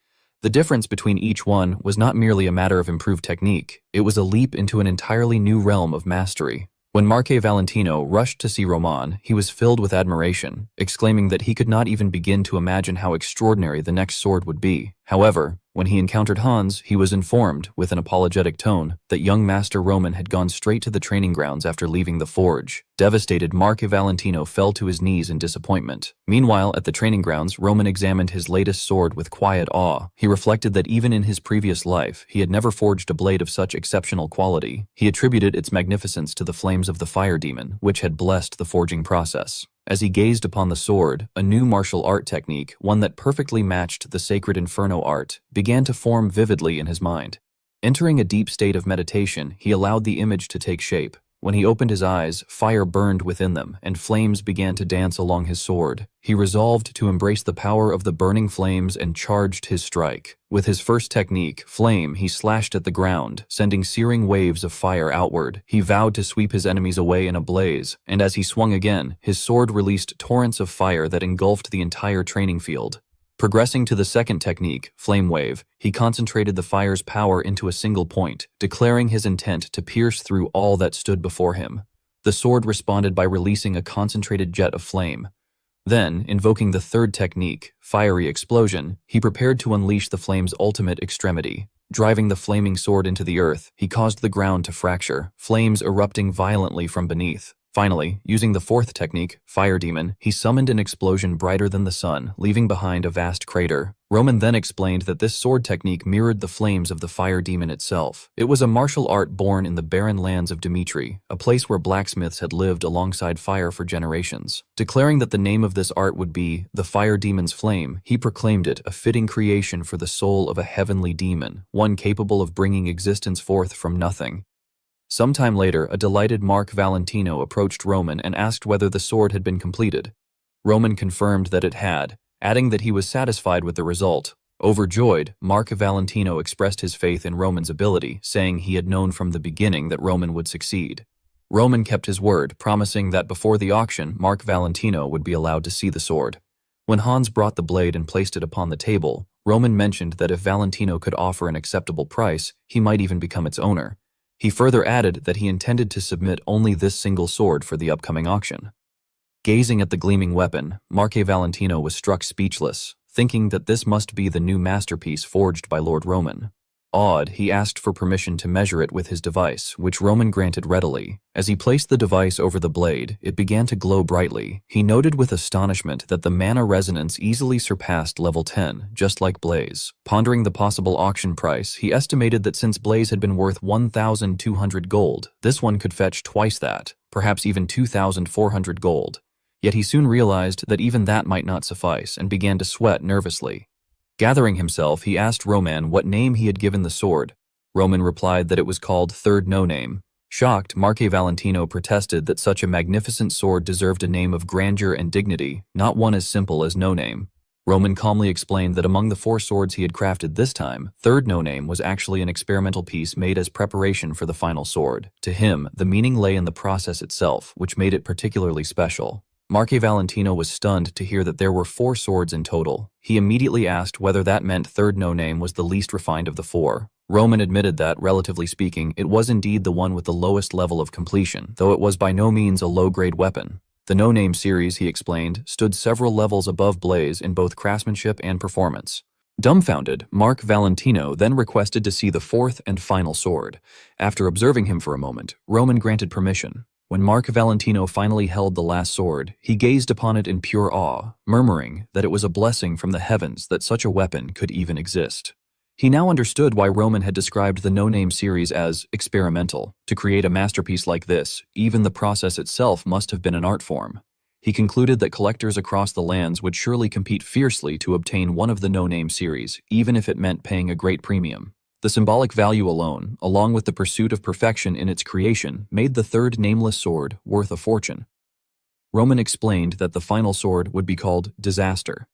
The difference between each one was not merely a matter of improved technique, it was a leap into an entirely new realm of mastery. When Marche Valentino rushed to see Roman, he was filled with admiration, exclaiming that he could not even begin to imagine how extraordinary the next sword would be. However, when he encountered Hans, he was informed, with an apologetic tone, that young Master Roman had gone straight to the training grounds after leaving the forge. Devastated, Marche Valentino fell to his knees in disappointment. Meanwhile, at the training grounds, Roman examined his latest sword with quiet awe. He reflected that even in his previous life, he had never forged a blade of such exceptional quality. He attributed its magnificence to the flames of the fire demon, which had blessed the forging process. As he gazed upon the sword, a new martial art technique, one that perfectly matched the sacred inferno art, began to form vividly in his mind. Entering a deep state of meditation, he allowed the image to take shape. When he opened his eyes, fire burned within them, and flames began to dance along his sword. He resolved to embrace the power of the burning flames and charged his strike. With his first technique, Flame, he slashed at the ground, sending searing waves of fire outward. He vowed to sweep his enemies away in a blaze, and as he swung again, his sword released torrents of fire that engulfed the entire training field. Progressing to the second technique, Flame Wave, he concentrated the fire's power into a single point, declaring his intent to pierce through all that stood before him. The sword responded by releasing a concentrated jet of flame. Then, invoking the third technique, Fiery Explosion, he prepared to unleash the flame's ultimate extremity. Driving the flaming sword into the earth, he caused the ground to fracture, flames erupting violently from beneath. Finally, using the fourth technique, Fire Demon, he summoned an explosion brighter than the sun, leaving behind a vast crater. Roman then explained that this sword technique mirrored the flames of the Fire Demon itself. It was a martial art born in the barren lands of Dimitri, a place where blacksmiths had lived alongside fire for generations. Declaring that the name of this art would be the Fire Demon's Flame, he proclaimed it a fitting creation for the soul of a heavenly demon, one capable of bringing existence forth from nothing. Sometime later, a delighted Marche Valentino approached Roman and asked whether the sword had been completed. Roman confirmed that it had, adding that he was satisfied with the result. Overjoyed, Marche Valentino expressed his faith in Roman's ability, saying he had known from the beginning that Roman would succeed. Roman kept his word, promising that before the auction, Marche Valentino would be allowed to see the sword. When Hans brought the blade and placed it upon the table, Roman mentioned that if Valentino could offer an acceptable price, he might even become its owner. He further added that he intended to submit only this single sword for the upcoming auction. Gazing at the gleaming weapon, Marche Valentino was struck speechless, thinking that this must be the new masterpiece forged by Lord Roman. Awed, he asked for permission to measure it with his device, which Roman granted readily. As he placed the device over the blade, it began to glow brightly. He noted with astonishment that the mana resonance easily surpassed level 10, just like Blaze. Pondering the possible auction price, he estimated that since Blaze had been worth 1,200 gold, this one could fetch twice that, perhaps even 2,400 gold. Yet he soon realized that even that might not suffice and began to sweat nervously. Gathering himself, he asked Roman what name he had given the sword. Roman replied that it was called Third No Name. Shocked, Marche Valentino protested that such a magnificent sword deserved a name of grandeur and dignity, not one as simple as No Name. Roman calmly explained that among the 4 swords he had crafted this time, Third No Name was actually an experimental piece made as preparation for the final sword. To him, the meaning lay in the process itself, which made it particularly special. Marche Valentino was stunned to hear that there were 4 swords in total. He immediately asked whether that meant Third No Name was the least refined of the 4. Roman admitted that, relatively speaking, it was indeed the one with the lowest level of completion, though it was by no means a low-grade weapon. The No Name series, he explained, stood several levels above Blaze in both craftsmanship and performance. Dumbfounded, Marche Valentino then requested to see the 4th and final sword. After observing him for a moment, Roman granted permission. When Marche Valentino finally held the last sword, he gazed upon it in pure awe, murmuring that it was a blessing from the heavens that such a weapon could even exist. He now understood why Roman had described the No Name series as experimental. To create a masterpiece like this, even the process itself must have been an art form. He concluded that collectors across the lands would surely compete fiercely to obtain one of the no-name series, even if it meant paying a great premium. The symbolic value alone, along with the pursuit of perfection in its creation, made the third nameless sword worth a fortune. Roman explained that the final sword would be called Disaster.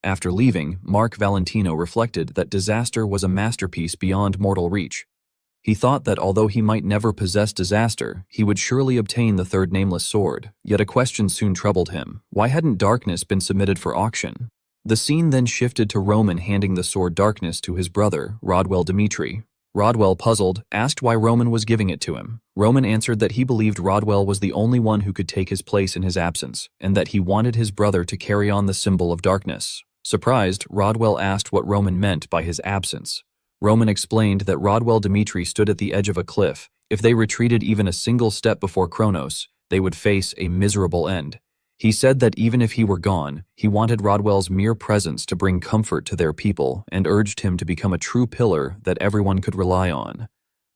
After leaving, Mark Valentino reflected that Disaster was a masterpiece beyond mortal reach. He thought that although he might never possess Disaster, he would surely obtain the third nameless sword, yet a question soon troubled him. Why hadn't Darkness been submitted for auction? The scene then shifted to Roman handing the sword Darkness to his brother, Rodwell Dimitri. Rodwell, puzzled, asked why Roman was giving it to him. Roman answered that he believed Rodwell was the only one who could take his place in his absence, and that he wanted his brother to carry on the symbol of darkness. Surprised, Rodwell asked what Roman meant by his absence. Roman explained that Rodwell Dimitri stood at the edge of a cliff. If they retreated even a single step before Kronos, they would face a miserable end. He said that even if he were gone, he wanted Rodwell's mere presence to bring comfort to their people and urged him to become a true pillar that everyone could rely on.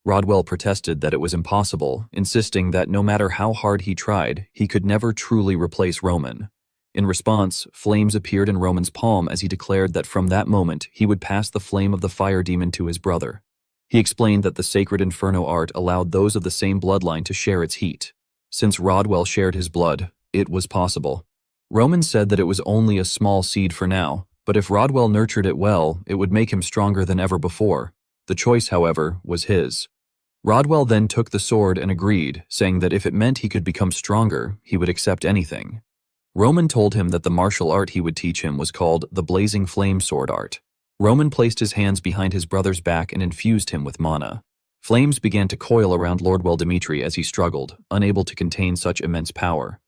Rodwell protested that it was impossible, insisting that no matter how hard he tried, he could never truly replace Roman. In response, flames appeared in Roman's palm as he declared that from that moment he would pass the flame of the fire demon to his brother. He explained that the sacred inferno art allowed those of the same bloodline to share its heat. Since Rodwell shared his blood, it was possible. Roman said that it was only a small seed for now, but if Rodwell nurtured it well, it would make him stronger than ever before. The choice, however, was his. Rodwell then took the sword and agreed, saying that if it meant he could become stronger, he would accept anything. Roman told him that the martial art he would teach him was called the Blazing Flame Sword Art. Roman placed his hands behind his brother's back and infused him with mana. Flames began to coil around Lordwell Dimitri as he struggled, unable to contain such immense power.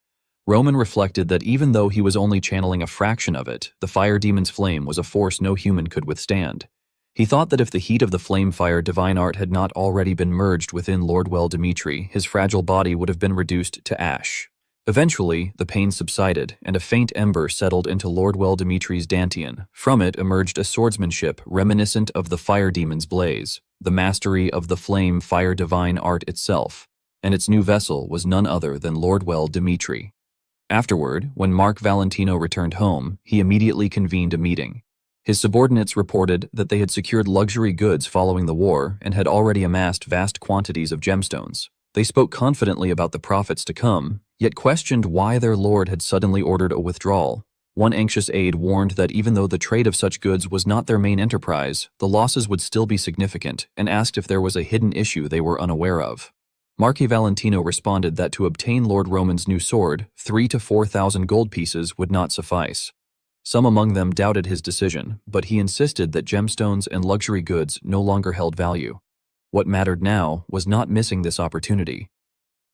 Roman reflected that even though he was only channeling a fraction of it, the fire demon's flame was a force no human could withstand. He thought that if the heat of the flame fire divine art had not already been merged within Lordwell Dimitri, his fragile body would have been reduced to ash. Eventually, the pain subsided, and a faint ember settled into Lordwell Dimitri's dantian. From it emerged a swordsmanship reminiscent of the fire demon's blaze, the mastery of the flame fire divine art itself, and its new vessel was none other than Lordwell Dimitri. Afterward, when Mark Valentino returned home, he immediately convened a meeting. His subordinates reported that they had secured luxury goods following the war and had already amassed vast quantities of gemstones. They spoke confidently about the profits to come, yet questioned why their lord had suddenly ordered a withdrawal. One anxious aide warned that even though the trade of such goods was not their main enterprise, the losses would still be significant, and asked if there was a hidden issue they were unaware of. Marque Valentino responded that to obtain Lord Roman's new sword, 3,000 to 4,000 gold pieces would not suffice. Some among them doubted his decision, but he insisted that gemstones and luxury goods no longer held value. What mattered now was not missing this opportunity.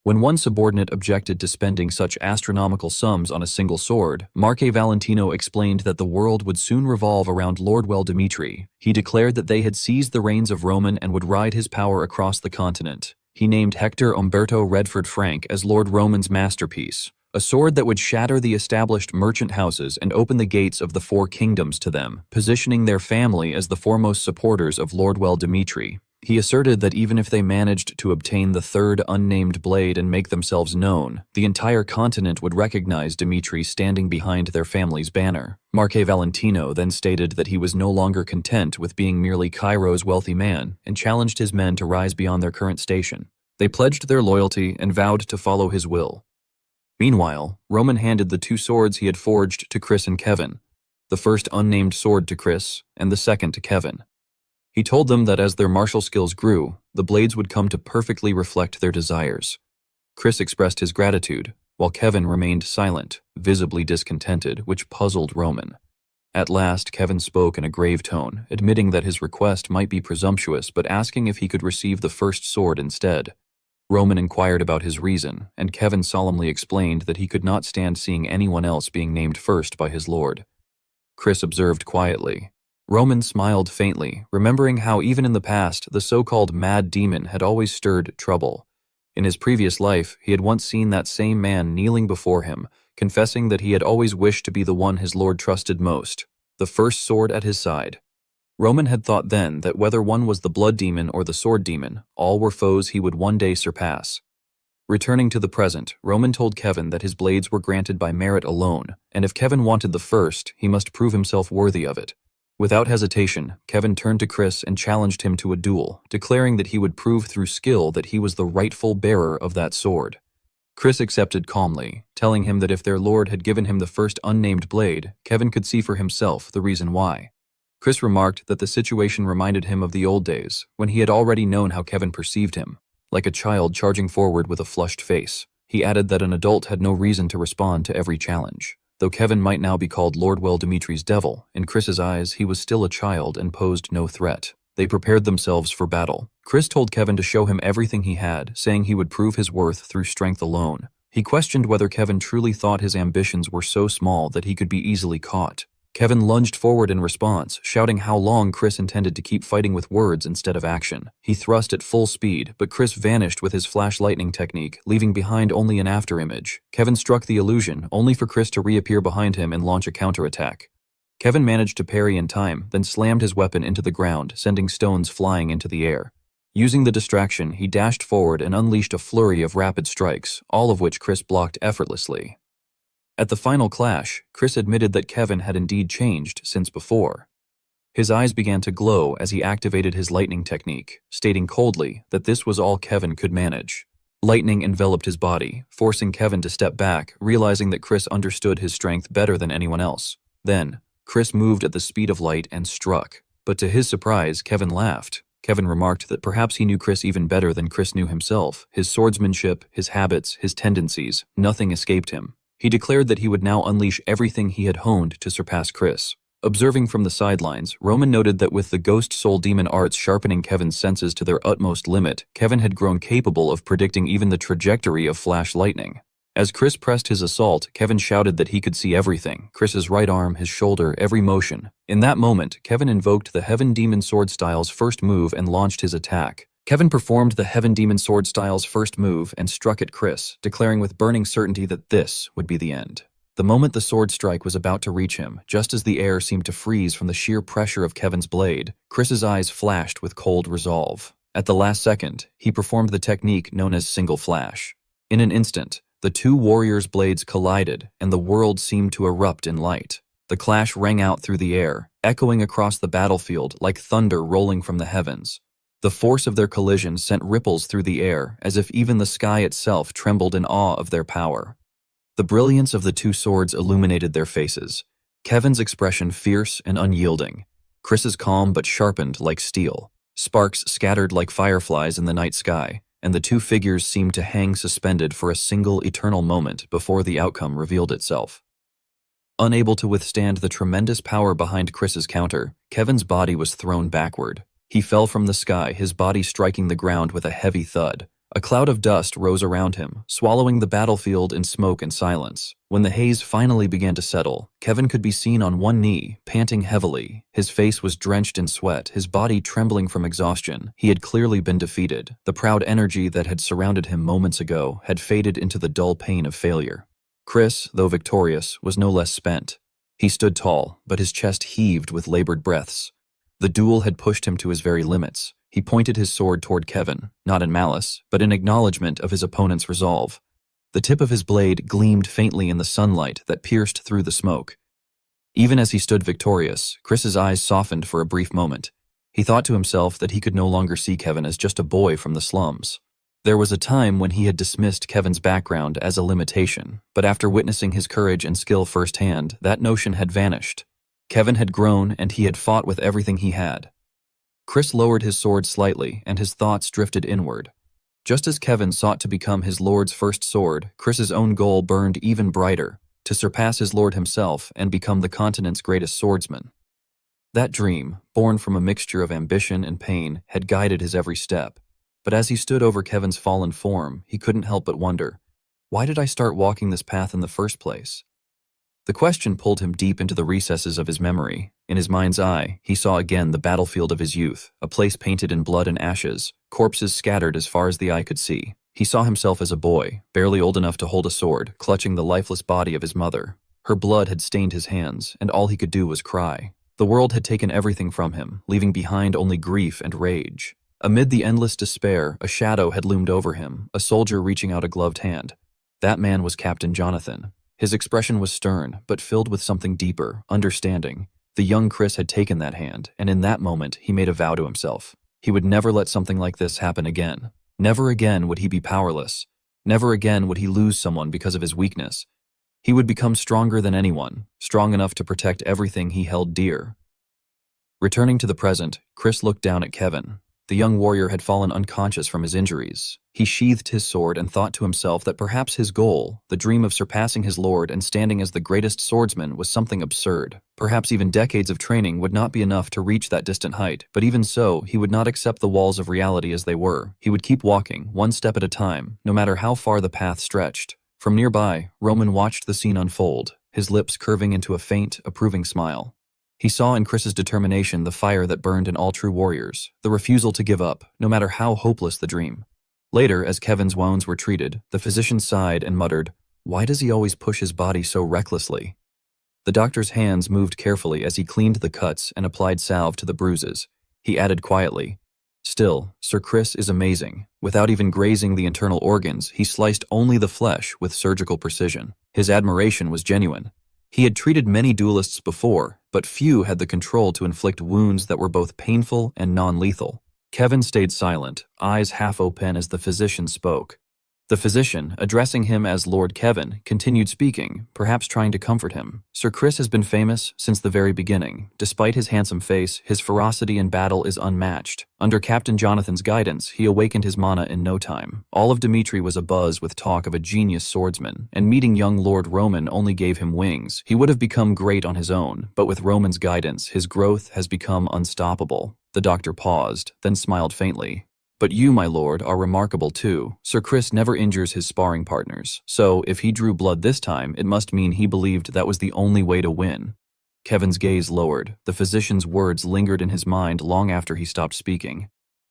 When one subordinate objected to spending such astronomical sums on a single sword, Marque Valentino explained that the world would soon revolve around Lordwell Dimitri. He declared that they had seized the reins of Roman and would ride his power across the continent. He named Hector Umberto Redford Frank as Lord Roman's masterpiece, a sword that would shatter the established merchant houses and open the gates of the four kingdoms to them, positioning their family as the foremost supporters of Lordwell Dimitri. He asserted that even if they managed to obtain the third unnamed blade and make themselves known, the entire continent would recognize Dimitri standing behind their family's banner. Marque Valentino then stated that he was no longer content with being merely Cairo's wealthy man and challenged his men to rise beyond their current station. They pledged their loyalty and vowed to follow his will. Meanwhile, Roman handed the two swords he had forged to Chris and Kevin, the first unnamed sword to Chris and the second to Kevin. He told them that as their martial skills grew, the blades would come to perfectly reflect their desires. Chris expressed his gratitude, while Kevin remained silent, visibly discontented, which puzzled Roman. At last, Kevin spoke in a grave tone, admitting that his request might be presumptuous but asking if he could receive the first sword instead. Roman inquired about his reason, and Kevin solemnly explained that he could not stand seeing anyone else being named first by his lord. Chris observed quietly. Roman smiled faintly, remembering how even in the past the so-called mad demon had always stirred trouble. In his previous life, he had once seen that same man kneeling before him, confessing that he had always wished to be the one his lord trusted most, the first sword at his side. Roman had thought then that whether one was the blood demon or the sword demon, all were foes he would one day surpass. Returning to the present, Roman told Kevin that his blades were granted by merit alone, and if Kevin wanted the first, he must prove himself worthy of it. Without hesitation, Kevin turned to Chris and challenged him to a duel, declaring that he would prove through skill that he was the rightful bearer of that sword. Chris accepted calmly, telling him that if their lord had given him the first unnamed blade, Kevin could see for himself the reason why. Chris remarked that the situation reminded him of the old days, when he had already known how Kevin perceived him, like a child charging forward with a flushed face. He added that an adult had no reason to respond to every challenge. Though Kevin might now be called Lordwell Dimitri's devil, in Chris's eyes he was still a child and posed no threat. They prepared themselves for battle. Chris told Kevin to show him everything he had, saying he would prove his worth through strength alone. He questioned whether Kevin truly thought his ambitions were so small that he could be easily caught. Kevin lunged forward in response, shouting how long Chris intended to keep fighting with words instead of action. He thrust at full speed, but Chris vanished with his flash lightning technique, leaving behind only an afterimage. Kevin struck the illusion, only for Chris to reappear behind him and launch a counterattack. Kevin managed to parry in time, then slammed his weapon into the ground, sending stones flying into the air. Using the distraction, he dashed forward and unleashed a flurry of rapid strikes, all of which Chris blocked effortlessly. At the final clash, Chris admitted that Kevin had indeed changed since before. His eyes began to glow as he activated his lightning technique, stating coldly that this was all Kevin could manage. Lightning enveloped his body, forcing Kevin to step back, realizing that Chris understood his strength better than anyone else. Then, Chris moved at the speed of light and struck. But to his surprise, Kevin laughed. Kevin remarked that perhaps he knew Chris even better than Chris knew himself. His swordsmanship, his habits, his tendencies, nothing escaped him. He declared that he would now unleash everything he had honed to surpass Chris. Observing from the sidelines, Roman noted that with the ghost soul demon arts sharpening Kevin's senses to their utmost limit, Kevin had grown capable of predicting even the trajectory of flash lightning. As Chris pressed his assault, Kevin shouted that he could see everything, Chris's right arm, his shoulder, every motion. In that moment, Kevin invoked the Heaven Demon Sword Style's first move and launched his attack. Kevin performed the Heaven Demon Sword Style's first move and struck at Chris, declaring with burning certainty that this would be the end. The moment the sword strike was about to reach him, just as the air seemed to freeze from the sheer pressure of Kevin's blade, Chris's eyes flashed with cold resolve. At the last second, he performed the technique known as single flash. In an instant, the two warriors' blades collided, and the world seemed to erupt in light. The clash rang out through the air, echoing across the battlefield like thunder rolling from the heavens. The force of their collision sent ripples through the air, as if even the sky itself trembled in awe of their power. The brilliance of the two swords illuminated their faces, Kevin's expression fierce and unyielding, Chris's calm but sharpened like steel. Sparks scattered like fireflies in the night sky, and the two figures seemed to hang suspended for a single eternal moment before the outcome revealed itself. Unable to withstand the tremendous power behind Chris's counter, Kevin's body was thrown backward. He fell from the sky, his body striking the ground with a heavy thud. A cloud of dust rose around him, swallowing the battlefield in smoke and silence. When the haze finally began to settle, Kevin could be seen on one knee, panting heavily. His face was drenched in sweat, his body trembling from exhaustion. He had clearly been defeated. The proud energy that had surrounded him moments ago had faded into the dull pain of failure. Chris, though victorious, was no less spent. He stood tall, but his chest heaved with labored breaths. The duel had pushed him to his very limits. He pointed his sword toward Kevin, not in malice, but in acknowledgement of his opponent's resolve. The tip of his blade gleamed faintly in the sunlight that pierced through the smoke. Even as he stood victorious, Chris's eyes softened for a brief moment. He thought to himself that he could no longer see Kevin as just a boy from the slums. There was a time when he had dismissed Kevin's background as a limitation, but after witnessing his courage and skill firsthand, that notion had vanished. Kevin had grown, and he had fought with everything he had. Chris lowered his sword slightly, and his thoughts drifted inward. Just as Kevin sought to become his lord's first sword, Chris's own goal burned even brighter, to surpass his lord himself and become the continent's greatest swordsman. That dream, born from a mixture of ambition and pain, had guided his every step. But as he stood over Kevin's fallen form, he couldn't help but wonder, why did I start walking this path in the first place? The question pulled him deep into the recesses of his memory. In his mind's eye, he saw again the battlefield of his youth, a place painted in blood and ashes, corpses scattered as far as the eye could see. He saw himself as a boy, barely old enough to hold a sword, clutching the lifeless body of his mother. Her blood had stained his hands, and all he could do was cry. The world had taken everything from him, leaving behind only grief and rage. Amid the endless despair, a shadow had loomed over him, a soldier reaching out a gloved hand. That man was Captain Jonathan. His expression was stern, but filled with something deeper, understanding. The young Chris had taken that hand, and in that moment, he made a vow to himself. He would never let something like this happen again. Never again would he be powerless. Never again would he lose someone because of his weakness. He would become stronger than anyone, strong enough to protect everything he held dear. Returning to the present, Chris looked down at Kevin. The young warrior had fallen unconscious from his injuries. He sheathed his sword and thought to himself that perhaps his goal, the dream of surpassing his lord and standing as the greatest swordsman, was something absurd. Perhaps even decades of training would not be enough to reach that distant height, but even so, he would not accept the walls of reality as they were. He would keep walking, one step at a time, no matter how far the path stretched. From nearby, Roman watched the scene unfold, his lips curving into a faint, approving smile. He saw in Chris's determination the fire that burned in all true warriors, the refusal to give up, no matter how hopeless the dream. Later, as Kevin's wounds were treated, the physician sighed and muttered, "Why does he always push his body so recklessly?" The doctor's hands moved carefully as he cleaned the cuts and applied salve to the bruises. He added quietly, "Still, Sir Chris is amazing. Without even grazing the internal organs, he sliced only the flesh with surgical precision. His admiration was genuine. He had treated many duelists before, but few had the control to inflict wounds that were both painful and non-lethal." Kevin stayed silent, eyes half open as the physician spoke. The physician, addressing him as Lord Kevin, continued speaking, perhaps trying to comfort him. "Sir Chris has been famous since the very beginning. Despite his handsome face, his ferocity in battle is unmatched. Under Captain Jonathan's guidance, he awakened his mana in no time. All of Dimitri was abuzz with talk of a genius swordsman, and meeting young Lord Roman only gave him wings. He would have become great on his own, but with Roman's guidance, his growth has become unstoppable." The doctor paused, then smiled faintly. "But you, my lord, are remarkable too. Sir Chris never injures his sparring partners, so if he drew blood this time, it must mean he believed that was the only way to win." Kevin's gaze lowered. The physician's words lingered in his mind long after he stopped speaking.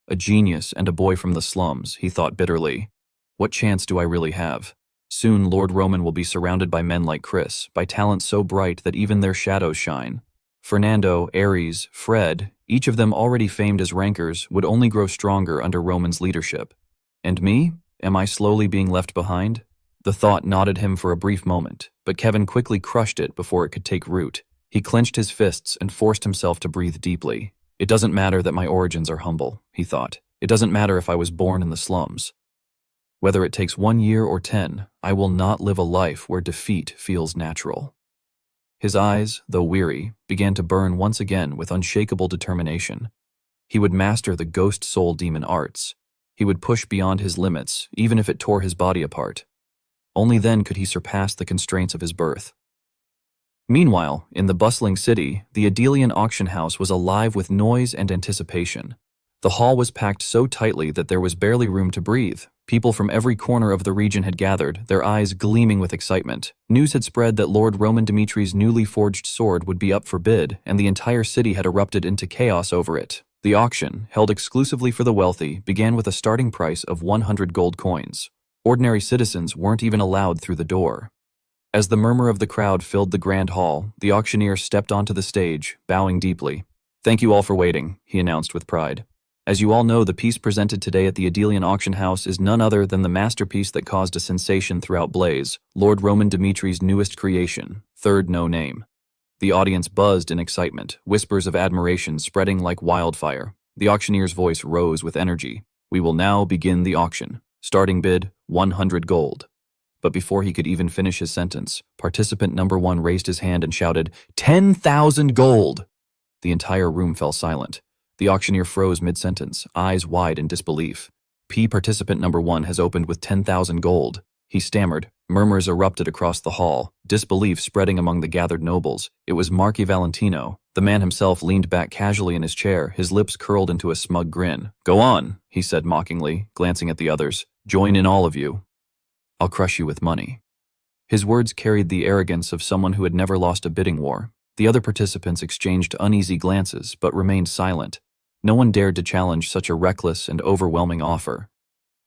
A genius and a boy from the slums, he thought bitterly. What chance do I really have? Soon Lord Roman will be surrounded by men like Chris, by talent so bright that even their shadows shine. Fernando, Ares, Fred, each of them already famed as rankers, would only grow stronger under Roman's leadership. And me? Am I slowly being left behind? The thought knotted him for a brief moment, but Kevin quickly crushed it before it could take root. He clenched his fists and forced himself to breathe deeply. "It doesn't matter that my origins are humble," he thought. "It doesn't matter if I was born in the slums. Whether it takes 1 year or 10, I will not live a life where defeat feels natural." His eyes, though weary, began to burn once again with unshakable determination. He would master the ghost soul demon arts. He would push beyond his limits, even if it tore his body apart. Only then could he surpass the constraints of his birth. Meanwhile, in the bustling city, the Adelian auction house was alive with noise and anticipation. The hall was packed so tightly that there was barely room to breathe. People from every corner of the region had gathered, their eyes gleaming with excitement. News had spread that Lord Roman Dimitri's newly forged sword would be up for bid, and the entire city had erupted into chaos over it. The auction, held exclusively for the wealthy, began with a starting price of 100 gold coins. Ordinary citizens weren't even allowed through the door. As the murmur of the crowd filled the grand hall, the auctioneer stepped onto the stage, bowing deeply. "Thank you all for waiting," he announced with pride. "As you all know, the piece presented today at the Adelian auction house is none other than the masterpiece that caused a sensation throughout Blaze, Lord Roman Dimitri's newest creation, Third No Name." The audience buzzed in excitement, whispers of admiration spreading like wildfire. The auctioneer's voice rose with energy. "We will now begin the auction. Starting bid, 100 gold." But before he could even finish his sentence, participant number 1 raised his hand and shouted, 10,000 gold! The entire room fell silent. The auctioneer froze mid-sentence, eyes wide in disbelief. Participant number 1 has opened with 10,000 gold. He stammered. Murmurs erupted across the hall, disbelief spreading among the gathered nobles. It was Marquis Valentino. The man himself leaned back casually in his chair, his lips curled into a smug grin. "Go on," he said mockingly, glancing at the others. "Join in, all of you. I'll crush you with money." His words carried the arrogance of someone who had never lost a bidding war. The other participants exchanged uneasy glances, but remained silent. No one dared to challenge such a reckless and overwhelming offer.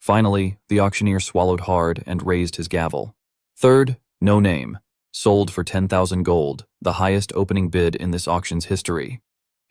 Finally, the auctioneer swallowed hard and raised his gavel. Third No Name, sold for 10,000 gold, the highest opening bid in this auction's history.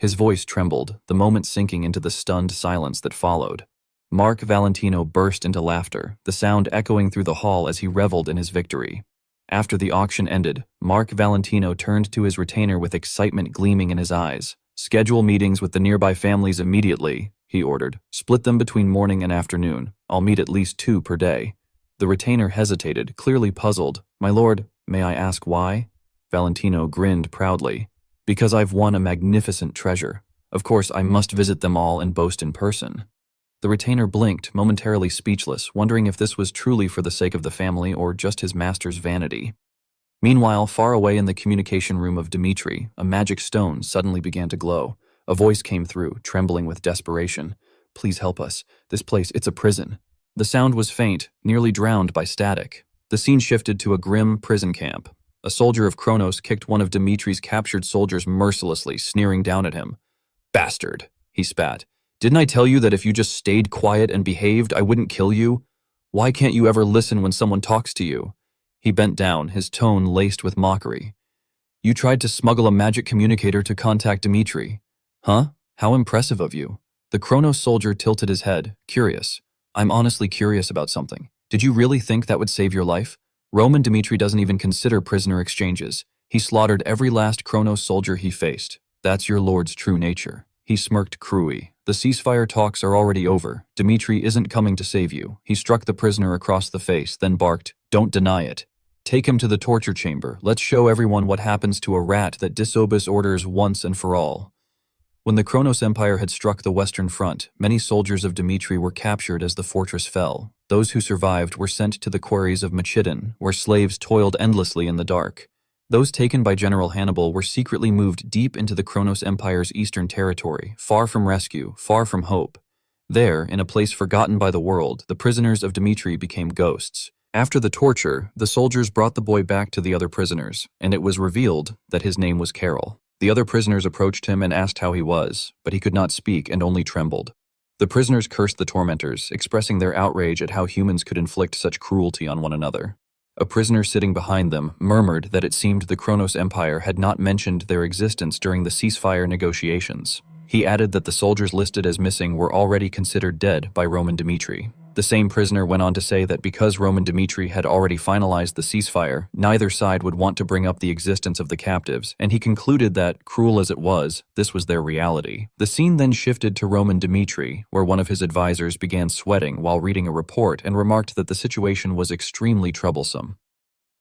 His voice trembled, the moment sinking into the stunned silence that followed. Mark Valentino burst into laughter, the sound echoing through the hall as he reveled in his victory. After the auction ended, Mark Valentino turned to his retainer with excitement gleaming in his eyes. "Schedule meetings with the nearby families immediately," he ordered. "Split them between morning and afternoon. I'll meet at least 2 per day." The retainer hesitated, clearly puzzled. "My lord, may I ask why?" Valentino grinned proudly. "Because I've won a magnificent treasure. Of course, I must visit them all and boast in person." The retainer blinked, momentarily speechless, wondering if this was truly for the sake of the family or just his master's vanity. Meanwhile, far away in the communication room of Dmitri, a magic stone suddenly began to glow. A voice came through, trembling with desperation. "Please help us. This place, it's a prison." The sound was faint, nearly drowned by static. The scene shifted to a grim prison camp. A soldier of Kronos kicked one of Dmitri's captured soldiers mercilessly, sneering down at him. "Bastard," he spat. "Didn't I tell you that if you just stayed quiet and behaved, I wouldn't kill you? Why can't you ever listen when someone talks to you?" He bent down, his tone laced with mockery. "You tried to smuggle a magic communicator to contact Dmitri. Huh? How impressive of you." The Kronos soldier tilted his head, curious. "I'm honestly curious about something. Did you really think that would save your life? Roman Dmitri doesn't even consider prisoner exchanges. He slaughtered every last Kronos soldier he faced. That's your lord's true nature." He smirked cruelly. "The ceasefire talks are already over. Dmitri isn't coming to save you." He struck the prisoner across the face, then barked, "Don't deny it. Take him to the torture chamber. Let's show everyone what happens to a rat that disobeys orders once and for all." When the Kronos Empire had struck the Western Front, many soldiers of Dmitri were captured as the fortress fell. Those who survived were sent to the quarries of Machidon, where slaves toiled endlessly in the dark. Those taken by General Hannibal were secretly moved deep into the Kronos Empire's eastern territory, far from rescue, far from hope. There, in a place forgotten by the world, the prisoners of Dmitri became ghosts. After the torture, the soldiers brought the boy back to the other prisoners, and it was revealed that his name was Carol. The other prisoners approached him and asked how he was, but he could not speak and only trembled. The prisoners cursed the tormentors, expressing their outrage at how humans could inflict such cruelty on one another. A prisoner sitting behind them murmured that it seemed the Kronos Empire had not mentioned their existence during the ceasefire negotiations. He added that the soldiers listed as missing were already considered dead by Roman Dmitri. The same prisoner went on to say that because Roman Dmitri had already finalized the ceasefire, neither side would want to bring up the existence of the captives, and he concluded that, cruel as it was, this was their reality. The scene then shifted to Roman Dmitri, where one of his advisors began sweating while reading a report and remarked that the situation was extremely troublesome.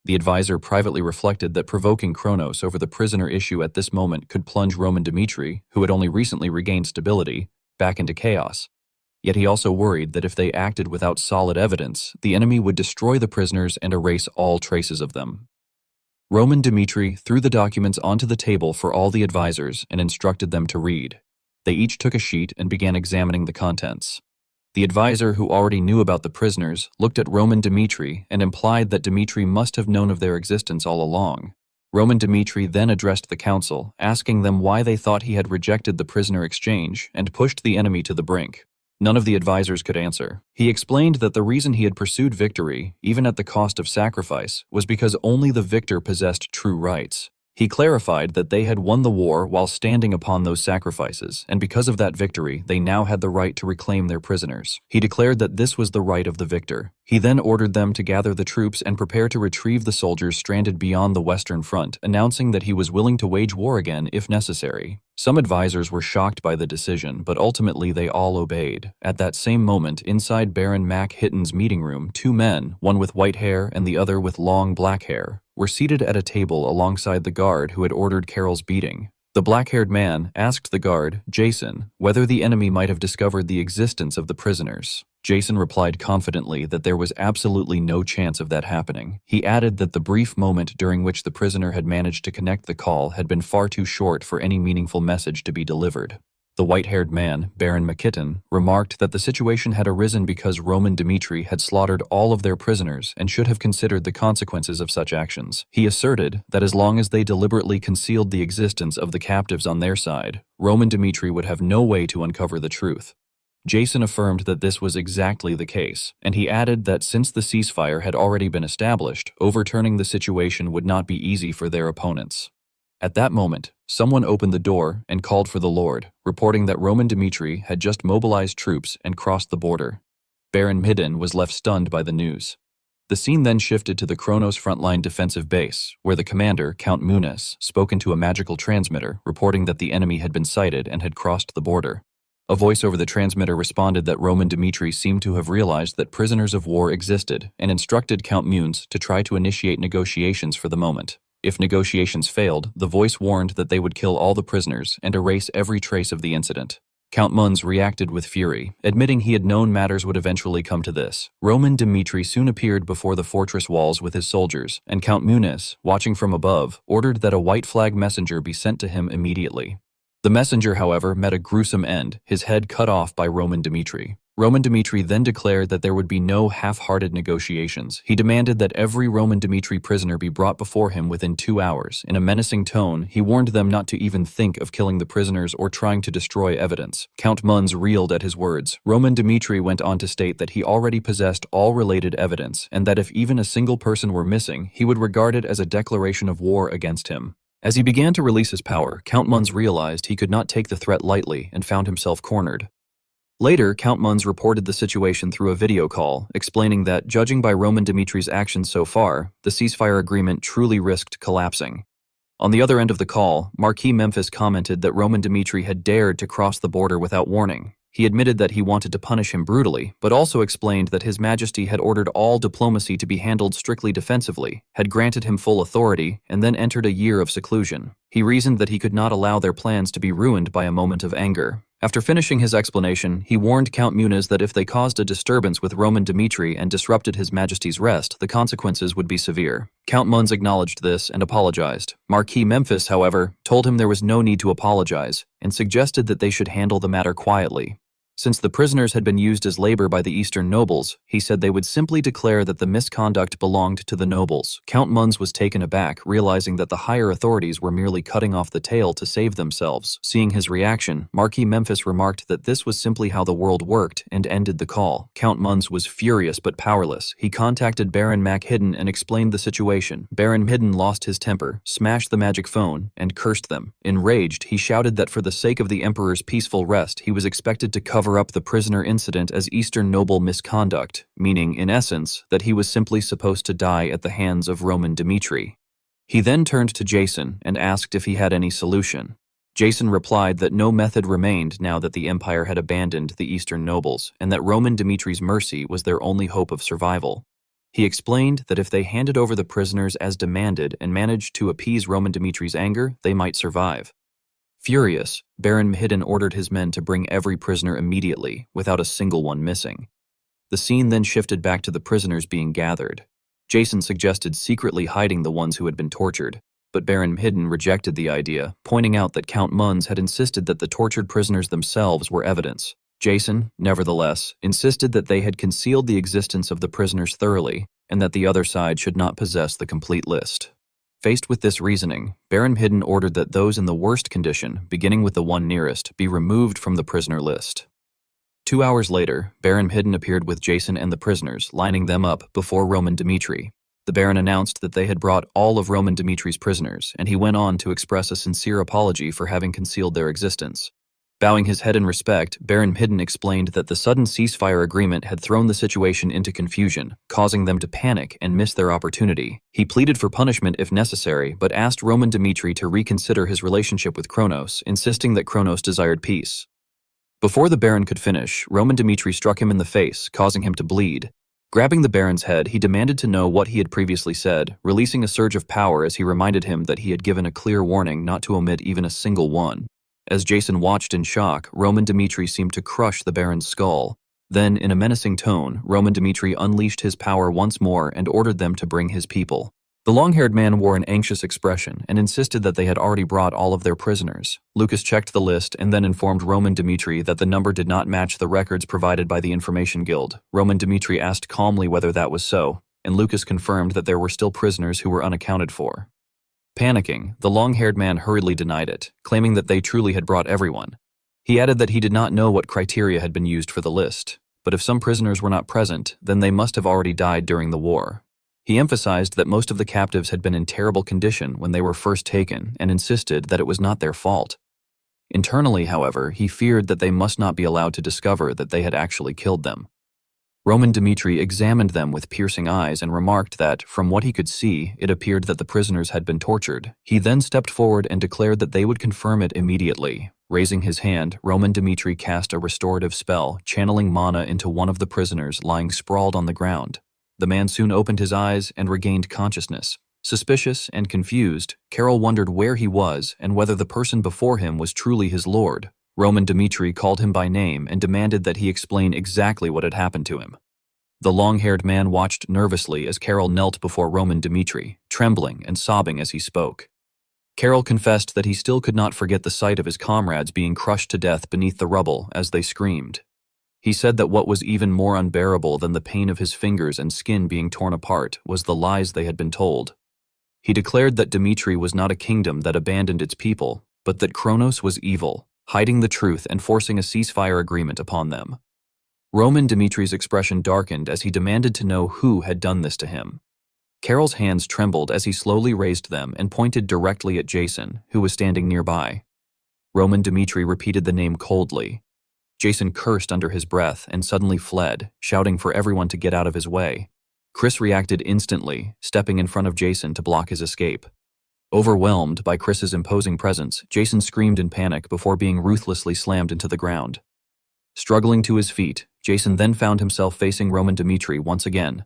The advisor privately reflected that provoking Kronos over the prisoner issue at this moment could plunge Roman Dmitri, who had only recently regained stability, back into chaos. Yet he also worried that if they acted without solid evidence, the enemy would destroy the prisoners and erase all traces of them. Roman Dmitri threw the documents onto the table for all the advisors and instructed them to read. They each took a sheet and began examining the contents. The advisor, who already knew about the prisoners, looked at Roman Dmitri and implied that Dmitri must have known of their existence all along. Roman Dmitri then addressed the council, asking them why they thought he had rejected the prisoner exchange and pushed the enemy to the brink. None of the advisors could answer. He explained that the reason he had pursued victory, even at the cost of sacrifice, was because only the victor possessed true rights. He clarified that they had won the war while standing upon those sacrifices, and because of that victory, they now had the right to reclaim their prisoners. He declared that this was the right of the victor. He then ordered them to gather the troops and prepare to retrieve the soldiers stranded beyond the Western Front, announcing that he was willing to wage war again if necessary. Some advisors were shocked by the decision, but ultimately they all obeyed. At that same moment, inside Baron Mac Hitton's meeting room, 2 men, one with white hair and the other with long black hair, were seated at a table alongside the guard who had ordered Carol's beating. The black-haired man asked the guard, Jason, whether the enemy might have discovered the existence of the prisoners. Jason replied confidently that there was absolutely no chance of that happening. He added that the brief moment during which the prisoner had managed to connect the call had been far too short for any meaningful message to be delivered. The white-haired man, Baron McKitton, remarked that the situation had arisen because Roman Dmitri had slaughtered all of their prisoners and should have considered the consequences of such actions. He asserted that as long as they deliberately concealed the existence of the captives on their side, Roman Dmitri would have no way to uncover the truth. Jason affirmed that this was exactly the case, and he added that since the ceasefire had already been established, overturning the situation would not be easy for their opponents. At that moment, someone opened the door and called for the Lord, reporting that Roman Dmitri had just mobilized troops and crossed the border. Baron Midden was left stunned by the news. The scene then shifted to the Kronos frontline defensive base, where the commander, Count Munis, spoke into a magical transmitter, reporting that the enemy had been sighted and had crossed the border. A voice over the transmitter responded that Roman Dmitri seemed to have realized that prisoners of war existed and instructed Count Munis to try to initiate negotiations for the moment. If negotiations failed, the voice warned that they would kill all the prisoners and erase every trace of the incident. Count Muns reacted with fury, admitting he had known matters would eventually come to this. Roman Dmitri soon appeared before the fortress walls with his soldiers, and Count Munis, watching from above, ordered that a white flag messenger be sent to him immediately. The messenger, however, met a gruesome end, his head cut off by Roman Dmitri. Roman Dmitri then declared that there would be no half-hearted negotiations. He demanded that every Roman Dmitri prisoner be brought before him within 2 hours. In a menacing tone, he warned them not to even think of killing the prisoners or trying to destroy evidence. Count Muns reeled at his words. Roman Dmitri went on to state that he already possessed all related evidence, and that if even a single person were missing, he would regard it as a declaration of war against him. As he began to release his power, Count Muns realized he could not take the threat lightly and found himself cornered. Later, Count Muns reported the situation through a video call, explaining that, judging by Roman Dmitri's actions so far, the ceasefire agreement truly risked collapsing. On the other end of the call, Marquis Memphis commented that Roman Dmitri had dared to cross the border without warning. He admitted that he wanted to punish him brutally, but also explained that His Majesty had ordered all diplomacy to be handled strictly defensively, had granted him full authority, and then entered a year of seclusion. He reasoned that he could not allow their plans to be ruined by a moment of anger. After finishing his explanation, he warned Count Munis that if they caused a disturbance with Roman Dmitri and disrupted His Majesty's rest, the consequences would be severe. Count Muns acknowledged this and apologized. Marquis Memphis, however, told him there was no need to apologize and suggested that they should handle the matter quietly. Since the prisoners had been used as labor by the Eastern nobles, he said they would simply declare that the misconduct belonged to the nobles. Count Muns was taken aback, realizing that the higher authorities were merely cutting off the tail to save themselves. Seeing his reaction, Marquis Memphis remarked that this was simply how the world worked and ended the call. Count Muns was furious but powerless. He contacted Baron Mac Hidden and explained the situation. Baron Hidden lost his temper, smashed the magic phone, and cursed them. Enraged, he shouted that for the sake of the Emperor's peaceful rest, he was expected to cover up the prisoner incident as Eastern noble misconduct, meaning, in essence, that he was simply supposed to die at the hands of Roman Dmitri. He then turned to Jason and asked if he had any solution. Jason replied that no method remained now that the Empire had abandoned the Eastern nobles, and that Roman Dmitri's mercy was their only hope of survival. He explained that if they handed over the prisoners as demanded and managed to appease Roman Dmitri's anger, they might survive. Furious, Baron Hidden ordered his men to bring every prisoner immediately, without a single one missing. The scene then shifted back to the prisoners being gathered. Jason suggested secretly hiding the ones who had been tortured, but Baron Hidden rejected the idea, pointing out that Count Muns had insisted that the tortured prisoners themselves were evidence. Jason, nevertheless, insisted that they had concealed the existence of the prisoners thoroughly, and that the other side should not possess the complete list. Faced with this reasoning, Baron Hidden ordered that those in the worst condition, beginning with the one nearest, be removed from the prisoner list. 2 hours later, Baron Hidden appeared with Jason and the prisoners, lining them up before Roman Dmitri. The Baron announced that they had brought all of Roman Dmitri's prisoners, and he went on to express a sincere apology for having concealed their existence. Bowing his head in respect, Baron Hidden explained that the sudden ceasefire agreement had thrown the situation into confusion, causing them to panic and miss their opportunity. He pleaded for punishment if necessary, but asked Roman Dmitri to reconsider his relationship with Kronos, insisting that Kronos desired peace. Before the Baron could finish, Roman Dmitri struck him in the face, causing him to bleed. Grabbing the Baron's head, he demanded to know what he had previously said, releasing a surge of power as he reminded him that he had given a clear warning not to omit even a single one. As Jason watched in shock, Roman Dmitri seemed to crush the Baron's skull. Then, in a menacing tone, Roman Dmitri unleashed his power once more and ordered them to bring his people. The long-haired man wore an anxious expression and insisted that they had already brought all of their prisoners. Lucas checked the list and then informed Roman Dmitri that the number did not match the records provided by the Information Guild. Roman Dmitri asked calmly whether that was so, and Lucas confirmed that there were still prisoners who were unaccounted for. Panicking, the long-haired man hurriedly denied it, claiming that they truly had brought everyone. He added that he did not know what criteria had been used for the list, but if some prisoners were not present, then they must have already died during the war. He emphasized that most of the captives had been in terrible condition when they were first taken and insisted that it was not their fault. Internally, however, he feared that they must not be allowed to discover that they had actually killed them. Roman Dmitri examined them with piercing eyes and remarked that, from what he could see, it appeared that the prisoners had been tortured. He then stepped forward and declared that they would confirm it immediately. Raising his hand, Roman Dmitri cast a restorative spell, channeling mana into one of the prisoners lying sprawled on the ground. The man soon opened his eyes and regained consciousness. Suspicious and confused, Carol wondered where he was and whether the person before him was truly his lord. Roman Dmitri called him by name and demanded that he explain exactly what had happened to him. The long-haired man watched nervously as Carol knelt before Roman Dmitri, trembling and sobbing as he spoke. Carol confessed that he still could not forget the sight of his comrades being crushed to death beneath the rubble as they screamed. He said that what was even more unbearable than the pain of his fingers and skin being torn apart was the lies they had been told. He declared that Dmitri was not a kingdom that abandoned its people, but that Kronos was evil, hiding the truth and forcing a ceasefire agreement upon them. Roman Dmitri's expression darkened as he demanded to know who had done this to him. Carol's hands trembled as he slowly raised them and pointed directly at Jason, who was standing nearby. Roman Dmitri repeated the name coldly. Jason cursed under his breath and suddenly fled, shouting for everyone to get out of his way. Chris reacted instantly, stepping in front of Jason to block his escape. Overwhelmed by Chris's imposing presence, Jason screamed in panic before being ruthlessly slammed into the ground. Struggling to his feet, Jason then found himself facing Roman Dmitri once again.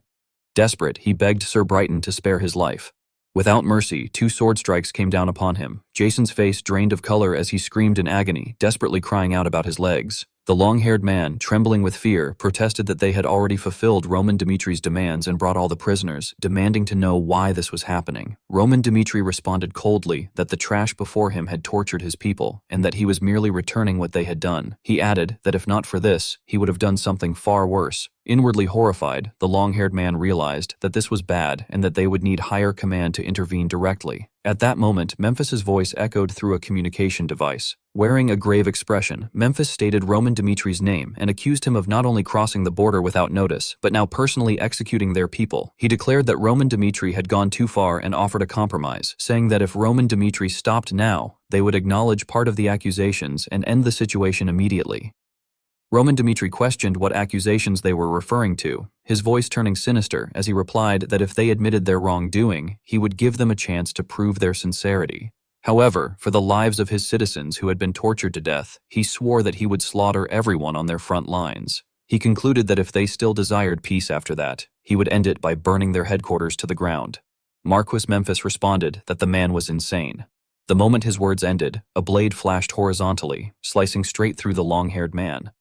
Desperate, he begged Sir Brighton to spare his life. Without mercy, 2 sword strikes came down upon him. Jason's face drained of color as he screamed in agony, desperately crying out about his legs. The long-haired man, trembling with fear, protested that they had already fulfilled Roman Dmitri's demands and brought all the prisoners, demanding to know why this was happening. Roman Dmitri responded coldly that the trash before him had tortured his people, and that he was merely returning what they had done. He added that if not for this, he would have done something far worse. Inwardly horrified, the long-haired man realized that this was bad and that they would need higher command to intervene directly. At that moment, Memphis's voice echoed through a communication device. Wearing a grave expression, Memphis stated Roman Dmitri's name and accused him of not only crossing the border without notice, but now personally executing their people. He declared that Roman Dmitri had gone too far and offered a compromise, saying that if Roman Dmitri stopped now, they would acknowledge part of the accusations and end the situation immediately. Roman Dmitri questioned what accusations they were referring to, his voice turning sinister as he replied that if they admitted their wrongdoing, he would give them a chance to prove their sincerity. However, for the lives of his citizens who had been tortured to death, he swore that he would slaughter everyone on their front lines. He concluded that if they still desired peace after that, he would end it by burning their headquarters to the ground. Marquis Memphis responded that the man was insane. The moment his words ended, a blade flashed horizontally, slicing straight through the long-haired man.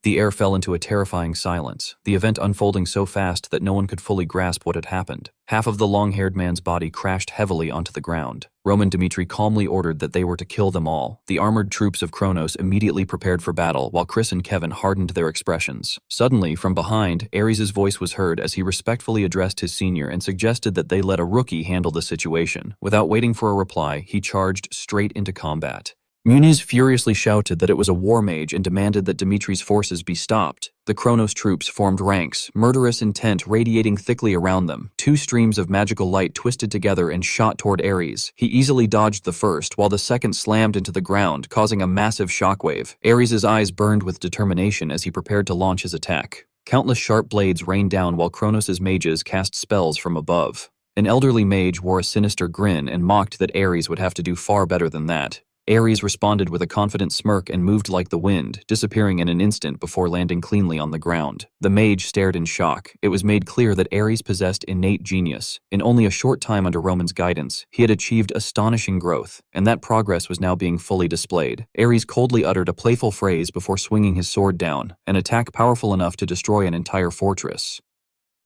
The air fell into a terrifying silence, the event unfolding so fast that no one could fully grasp what had happened. Half of the long-haired man's body crashed heavily onto the ground. Roman Dmitri calmly ordered that they were to kill them all. The armored troops of Kronos immediately prepared for battle, while Chris and Kevin hardened their expressions. Suddenly, from behind, Ares' voice was heard as he respectfully addressed his senior and suggested that they let a rookie handle the situation. Without waiting for a reply, he charged straight into combat. Muniz furiously shouted that it was a war mage and demanded that Dmitri's forces be stopped. The Kronos troops formed ranks, murderous intent radiating thickly around them. 2 streams of magical light twisted together and shot toward Ares. He easily dodged the first, while the second slammed into the ground, causing a massive shockwave. Ares' eyes burned with determination as he prepared to launch his attack. Countless sharp blades rained down while Kronos' mages cast spells from above. An elderly mage wore a sinister grin and mocked that Ares would have to do far better than that. Ares responded with a confident smirk and moved like the wind, disappearing in an instant before landing cleanly on the ground. The mage stared in shock. It was made clear that Ares possessed innate genius. In only a short time under Roman's guidance, he had achieved astonishing growth, and that progress was now being fully displayed. Ares coldly uttered a playful phrase before swinging his sword down, an attack powerful enough to destroy an entire fortress.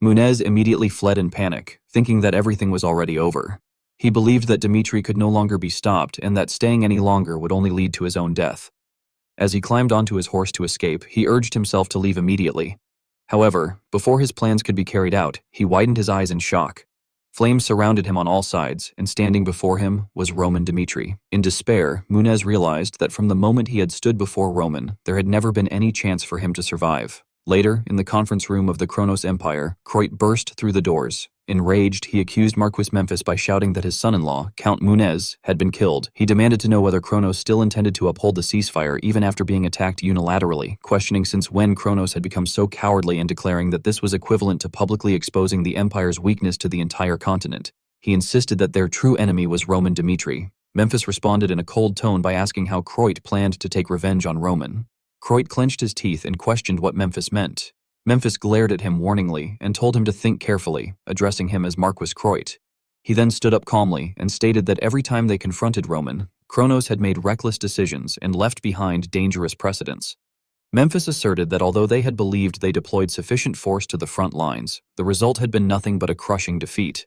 Muniz immediately fled in panic, thinking that everything was already over. He believed that Dmitri could no longer be stopped and that staying any longer would only lead to his own death. As he climbed onto his horse to escape, he urged himself to leave immediately. However, before his plans could be carried out, he widened his eyes in shock. Flames surrounded him on all sides, and standing before him was Roman Dmitri. In despair, Muniz realized that from the moment he had stood before Roman, there had never been any chance for him to survive. Later, in the conference room of the Kronos Empire, Croit burst through the doors. Enraged, he accused Marquis Memphis by shouting that his son-in-law, Count Munez, had been killed. He demanded to know whether Kronos still intended to uphold the ceasefire even after being attacked unilaterally, questioning since when Kronos had become so cowardly and declaring that this was equivalent to publicly exposing the Empire's weakness to the entire continent. He insisted that their true enemy was Roman Dmitri. Memphis responded in a cold tone by asking how Croit planned to take revenge on Roman. Croit clenched his teeth and questioned what Memphis meant. Memphis glared at him warningly and told him to think carefully, addressing him as Marquis Croit. He then stood up calmly and stated that every time they confronted Roman, Kronos had made reckless decisions and left behind dangerous precedents. Memphis asserted that although they had believed they deployed sufficient force to the front lines, the result had been nothing but a crushing defeat.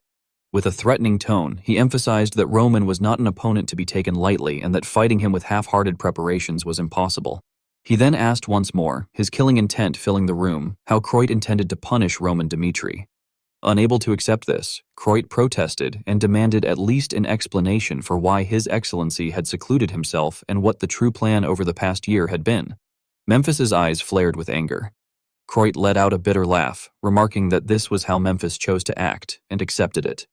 With a threatening tone, he emphasized that Roman was not an opponent to be taken lightly and that fighting him with half-hearted preparations was impossible. He then asked once more, his killing intent filling the room, how Croit intended to punish Roman Dmitri. Unable to accept this, Croit protested and demanded at least an explanation for why His Excellency had secluded himself and what the true plan over the past year had been. Memphis's eyes flared with anger. Croit let out a bitter laugh, remarking that this was how Memphis chose to act, and accepted it.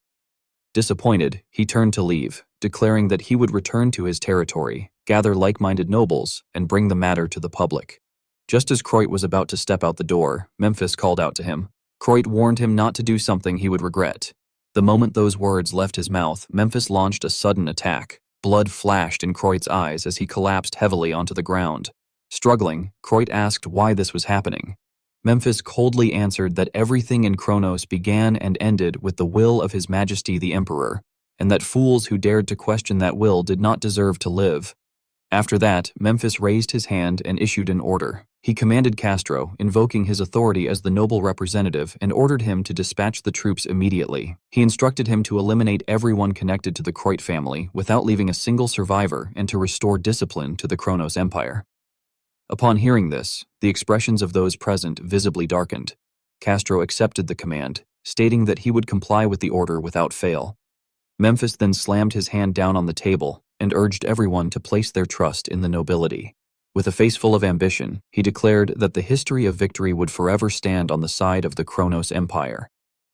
Disappointed, he turned to leave, declaring that he would return to his territory, gather like-minded nobles, and bring the matter to the public. Just as Croit was about to step out the door, Memphis called out to him. Croit warned him not to do something he would regret. The moment those words left his mouth, Memphis launched a sudden attack. Blood flashed in Croit's eyes as he collapsed heavily onto the ground. Struggling, Croit asked why this was happening. Memphis coldly answered that everything in Kronos began and ended with the will of His Majesty the Emperor, and that fools who dared to question that will did not deserve to live. After that, Memphis raised his hand and issued an order. He commanded Castro, invoking his authority as the noble representative, and ordered him to dispatch the troops immediately. He instructed him to eliminate everyone connected to the Croit family without leaving a single survivor and to restore discipline to the Kronos Empire. Upon hearing this, the expressions of those present visibly darkened. Castro accepted the command, stating that he would comply with the order without fail. Memphis then slammed his hand down on the table and urged everyone to place their trust in the nobility. With a face full of ambition, he declared that the history of victory would forever stand on the side of the Kronos Empire.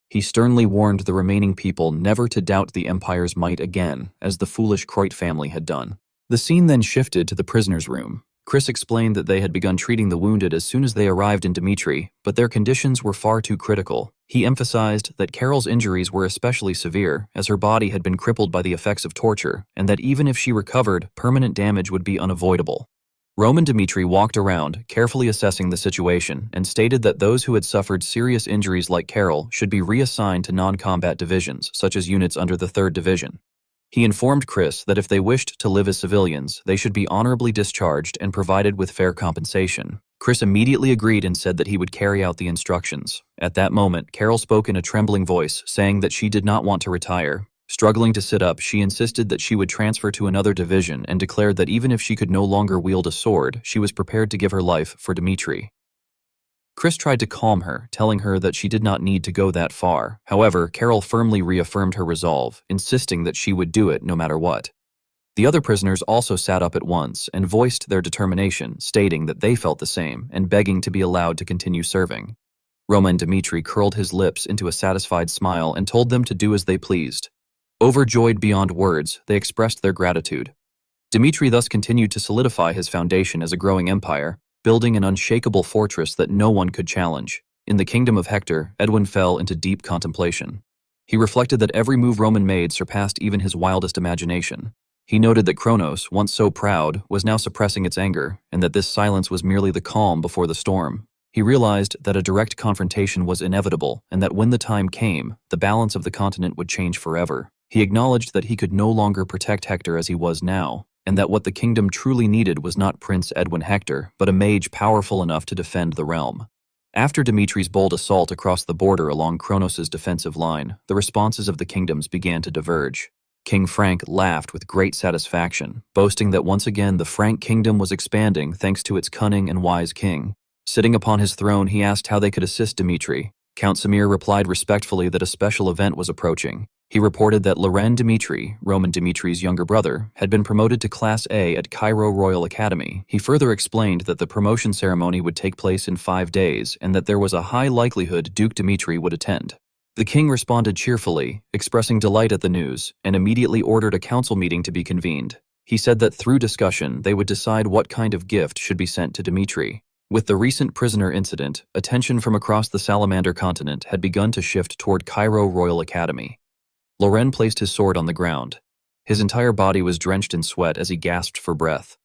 He sternly warned the remaining people never to doubt the Empire's might again, as the foolish Croit family had done. The scene then shifted to the prisoner's room. Chris explained that they had begun treating the wounded as soon as they arrived in Dmitri, but their conditions were far too critical. He emphasized that Carol's injuries were especially severe, as her body had been crippled by the effects of torture, and that even if she recovered, permanent damage would be unavoidable. Roman Dmitri walked around, carefully assessing the situation, and stated that those who had suffered serious injuries like Carol should be reassigned to non-combat divisions, such as units under the 3rd Division. He informed Chris that if they wished to live as civilians, they should be honorably discharged and provided with fair compensation. Chris immediately agreed and said that he would carry out the instructions. At that moment, Carol spoke in a trembling voice, saying that she did not want to retire. Struggling to sit up, she insisted that she would transfer to another division and declared that even if she could no longer wield a sword, she was prepared to give her life for Dmitri. Chris tried to calm her, telling her that she did not need to go that far. However, Carol firmly reaffirmed her resolve, insisting that she would do it no matter what. The other prisoners also sat up at once and voiced their determination, stating that they felt the same and begging to be allowed to continue serving. Roman Dmitri curled his lips into a satisfied smile and told them to do as they pleased. Overjoyed beyond words, they expressed their gratitude. Dmitri thus continued to solidify his foundation as a growing empire, building an unshakable fortress that no one could challenge. In the kingdom of Hector, Edwin fell into deep contemplation. He reflected that every move Roman made surpassed even his wildest imagination. He noted that Kronos, once so proud, was now suppressing its anger, and that this silence was merely the calm before the storm. He realized that a direct confrontation was inevitable, and that when the time came, the balance of the continent would change forever. He acknowledged that he could no longer protect Hector as he was now, and that what the kingdom truly needed was not Prince Edwin Hector, but a mage powerful enough to defend the realm. After Dimitri's bold assault across the border along Kronos' defensive line, the responses of the kingdoms began to diverge. King Frank laughed with great satisfaction, boasting that once again the Frank kingdom was expanding thanks to its cunning and wise king. Sitting upon his throne, he asked how they could assist Dmitri. Count Samir replied respectfully that a special event was approaching. He reported that Loren Dimitri, Roman Dimitri's younger brother, had been promoted to Class A at Cairo Royal Academy. He further explained that the promotion ceremony would take place in 5 days and that there was a high likelihood Duke Dimitri would attend. The king responded cheerfully, expressing delight at the news, and immediately ordered a council meeting to be convened. He said that through discussion, they would decide what kind of gift should be sent to Dimitri. With the recent prisoner incident, attention from across the Salamander continent had begun to shift toward Cairo Royal Academy. Loren placed his sword on the ground. His entire body was drenched in sweat as he gasped for breath.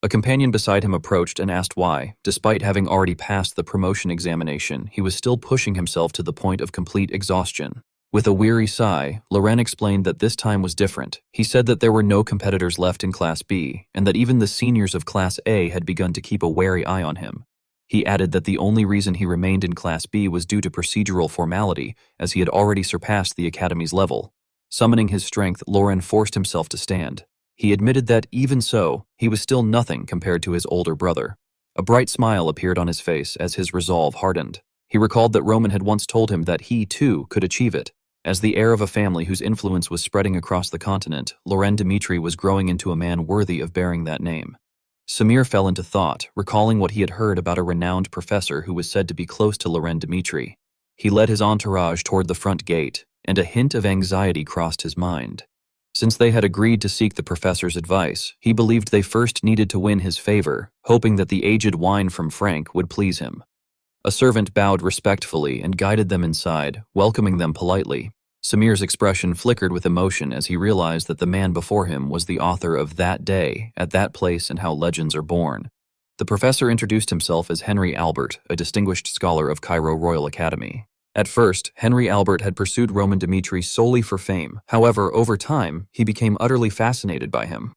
A companion beside him approached and asked why, despite having already passed the promotion examination, he was still pushing himself to the point of complete exhaustion. With a weary sigh, Loren explained that this time was different. He said that there were no competitors left in Class B, and that even the seniors of Class A had begun to keep a wary eye on him. He added that the only reason he remained in Class B was due to procedural formality, as he had already surpassed the Academy's level. Summoning his strength, Loren forced himself to stand. He admitted that, even so, he was still nothing compared to his older brother. A bright smile appeared on his face as his resolve hardened. He recalled that Roman had once told him that he, too, could achieve it. As the heir of a family whose influence was spreading across the continent, Loren Dimitri was growing into a man worthy of bearing that name. Samir fell into thought, recalling what he had heard about a renowned professor who was said to be close to Loren Dimitri. He led his entourage toward the front gate, and a hint of anxiety crossed his mind. Since they had agreed to seek the professor's advice, he believed they first needed to win his favor, hoping that the aged wine from Frank would please him. A servant bowed respectfully and guided them inside, welcoming them politely. Samir's expression flickered with emotion as he realized that the man before him was the author of That Day, At That Place and How Legends Are Born. The professor introduced himself as Henry Albert, a distinguished scholar of Cairo Royal Academy. At first, Henry Albert had pursued Roman Dimitri solely for fame. However, over time, he became utterly fascinated by him.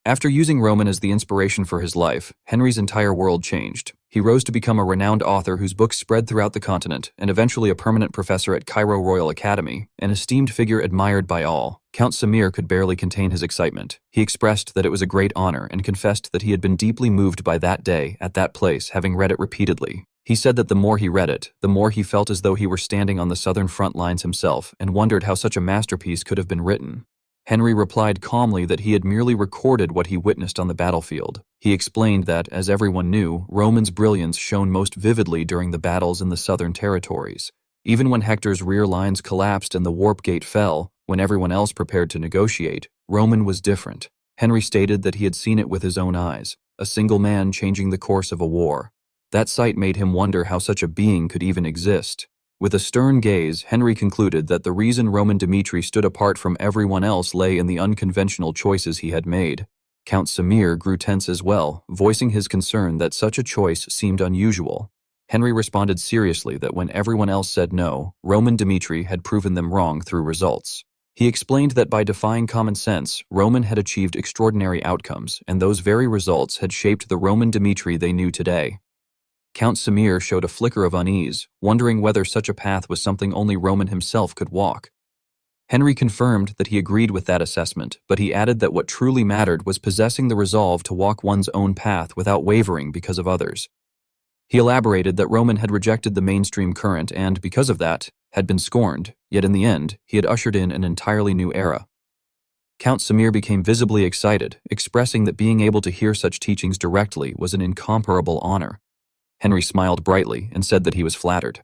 After using Roman as the inspiration for his life, Henry's entire world changed. He rose to become a renowned author whose books spread throughout the continent, and eventually a permanent professor at Cairo Royal Academy, an esteemed figure admired by all. Count Samir could barely contain his excitement. He expressed that it was a great honor and confessed that he had been deeply moved by That Day, At That Place, having read it repeatedly. He said that the more he read it, the more he felt as though he were standing on the southern front lines himself and wondered how such a masterpiece could have been written. Henry replied calmly that he had merely recorded what he witnessed on the battlefield. He explained that, as everyone knew, Roman's brilliance shone most vividly during the battles in the southern territories. Even when Hector's rear lines collapsed and the warp gate fell, when everyone else prepared to negotiate, Roman was different. Henry stated that he had seen it with his own eyes, a single man changing the course of a war. That sight made him wonder how such a being could even exist. With a stern gaze, Henry concluded that the reason Roman Dimitri stood apart from everyone else lay in the unconventional choices he had made. Count Samir grew tense as well, voicing his concern that such a choice seemed unusual. Henry responded seriously that when everyone else said no, Roman Dimitri had proven them wrong through results. He explained that by defying common sense, Roman had achieved extraordinary outcomes, and those very results had shaped the Roman Dimitri they knew today. Count Samir showed a flicker of unease, wondering whether such a path was something only Roman himself could walk. Henry confirmed that he agreed with that assessment, but he added that what truly mattered was possessing the resolve to walk one's own path without wavering because of others. He elaborated that Roman had rejected the mainstream current and, because of that, had been scorned, yet in the end, he had ushered in an entirely new era. Count Samir became visibly excited, expressing that being able to hear such teachings directly was an incomparable honor. Henry smiled brightly and said that he was flattered.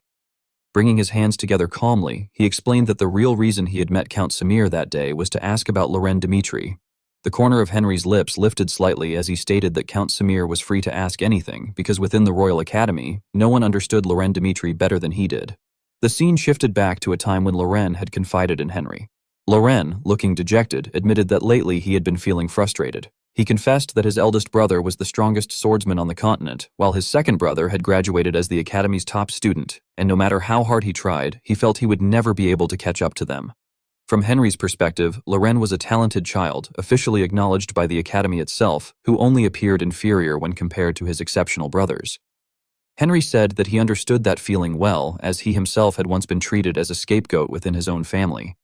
Bringing his hands together calmly, he explained that the real reason he had met Count Samir that day was to ask about Loren Dimitri. The corner of Henry's lips lifted slightly as he stated that Count Samir was free to ask anything because within the Royal Academy, no one understood Loren Dimitri better than he did. The scene shifted back to a time when Loren had confided in Henry. Loren, looking dejected, admitted that lately he had been feeling frustrated. He confessed that his eldest brother was the strongest swordsman on the continent, while his second brother had graduated as the Academy's top student, and no matter how hard he tried, he felt he would never be able to catch up to them. From Henry's perspective, Loren was a talented child, officially acknowledged by the Academy itself, who only appeared inferior when compared to his exceptional brothers. Henry said that he understood that feeling well, as he himself had once been treated as a scapegoat within his own family.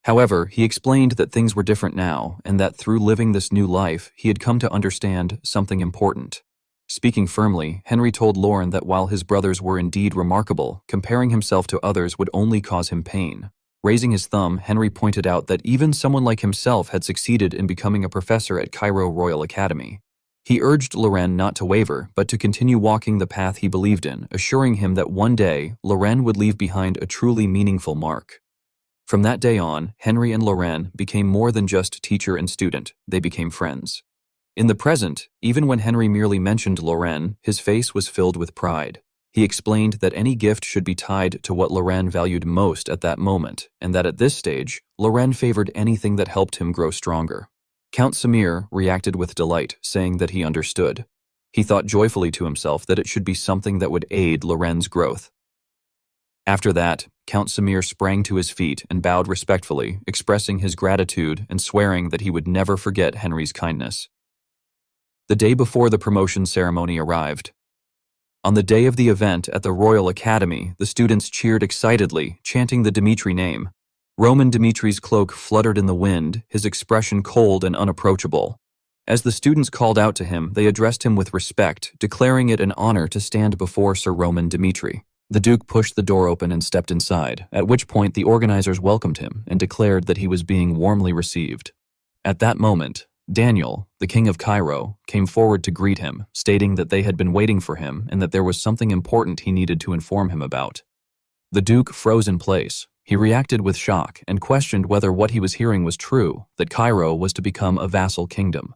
However, he explained that things were different now, and that through living this new life, he had come to understand something important. Speaking firmly, Henry told Loren that while his brothers were indeed remarkable, comparing himself to others would only cause him pain. Raising his thumb, Henry pointed out that even someone like himself had succeeded in becoming a professor at Cairo Royal Academy. He urged Loren not to waver, but to continue walking the path he believed in, assuring him that one day, Loren would leave behind a truly meaningful mark. From that day on, Henry and Loren became more than just teacher and student, they became friends. In the present, even when Henry merely mentioned Loren, his face was filled with pride. He explained that any gift should be tied to what Loren valued most at that moment, and that at this stage, Loren favored anything that helped him grow stronger. Count Samir reacted with delight, saying that he understood. He thought joyfully to himself that it should be something that would aid Loren's growth. After that, Count Samir sprang to his feet and bowed respectfully, expressing his gratitude and swearing that he would never forget Henry's kindness. The day before the promotion ceremony arrived. On the day of the event at the Royal Academy, the students cheered excitedly, chanting the Dmitri name. Roman Dmitri's cloak fluttered in the wind, his expression cold and unapproachable. As the students called out to him, they addressed him with respect, declaring it an honor to stand before Sir Roman Dmitri. The Duke pushed the door open and stepped inside, at which point the organizers welcomed him and declared that he was being warmly received. At that moment, Daniel, the King of Cairo, came forward to greet him, stating that they had been waiting for him and that there was something important he needed to inform him about. The Duke froze in place. He reacted with shock and questioned whether what he was hearing was true, that Cairo was to become a vassal kingdom.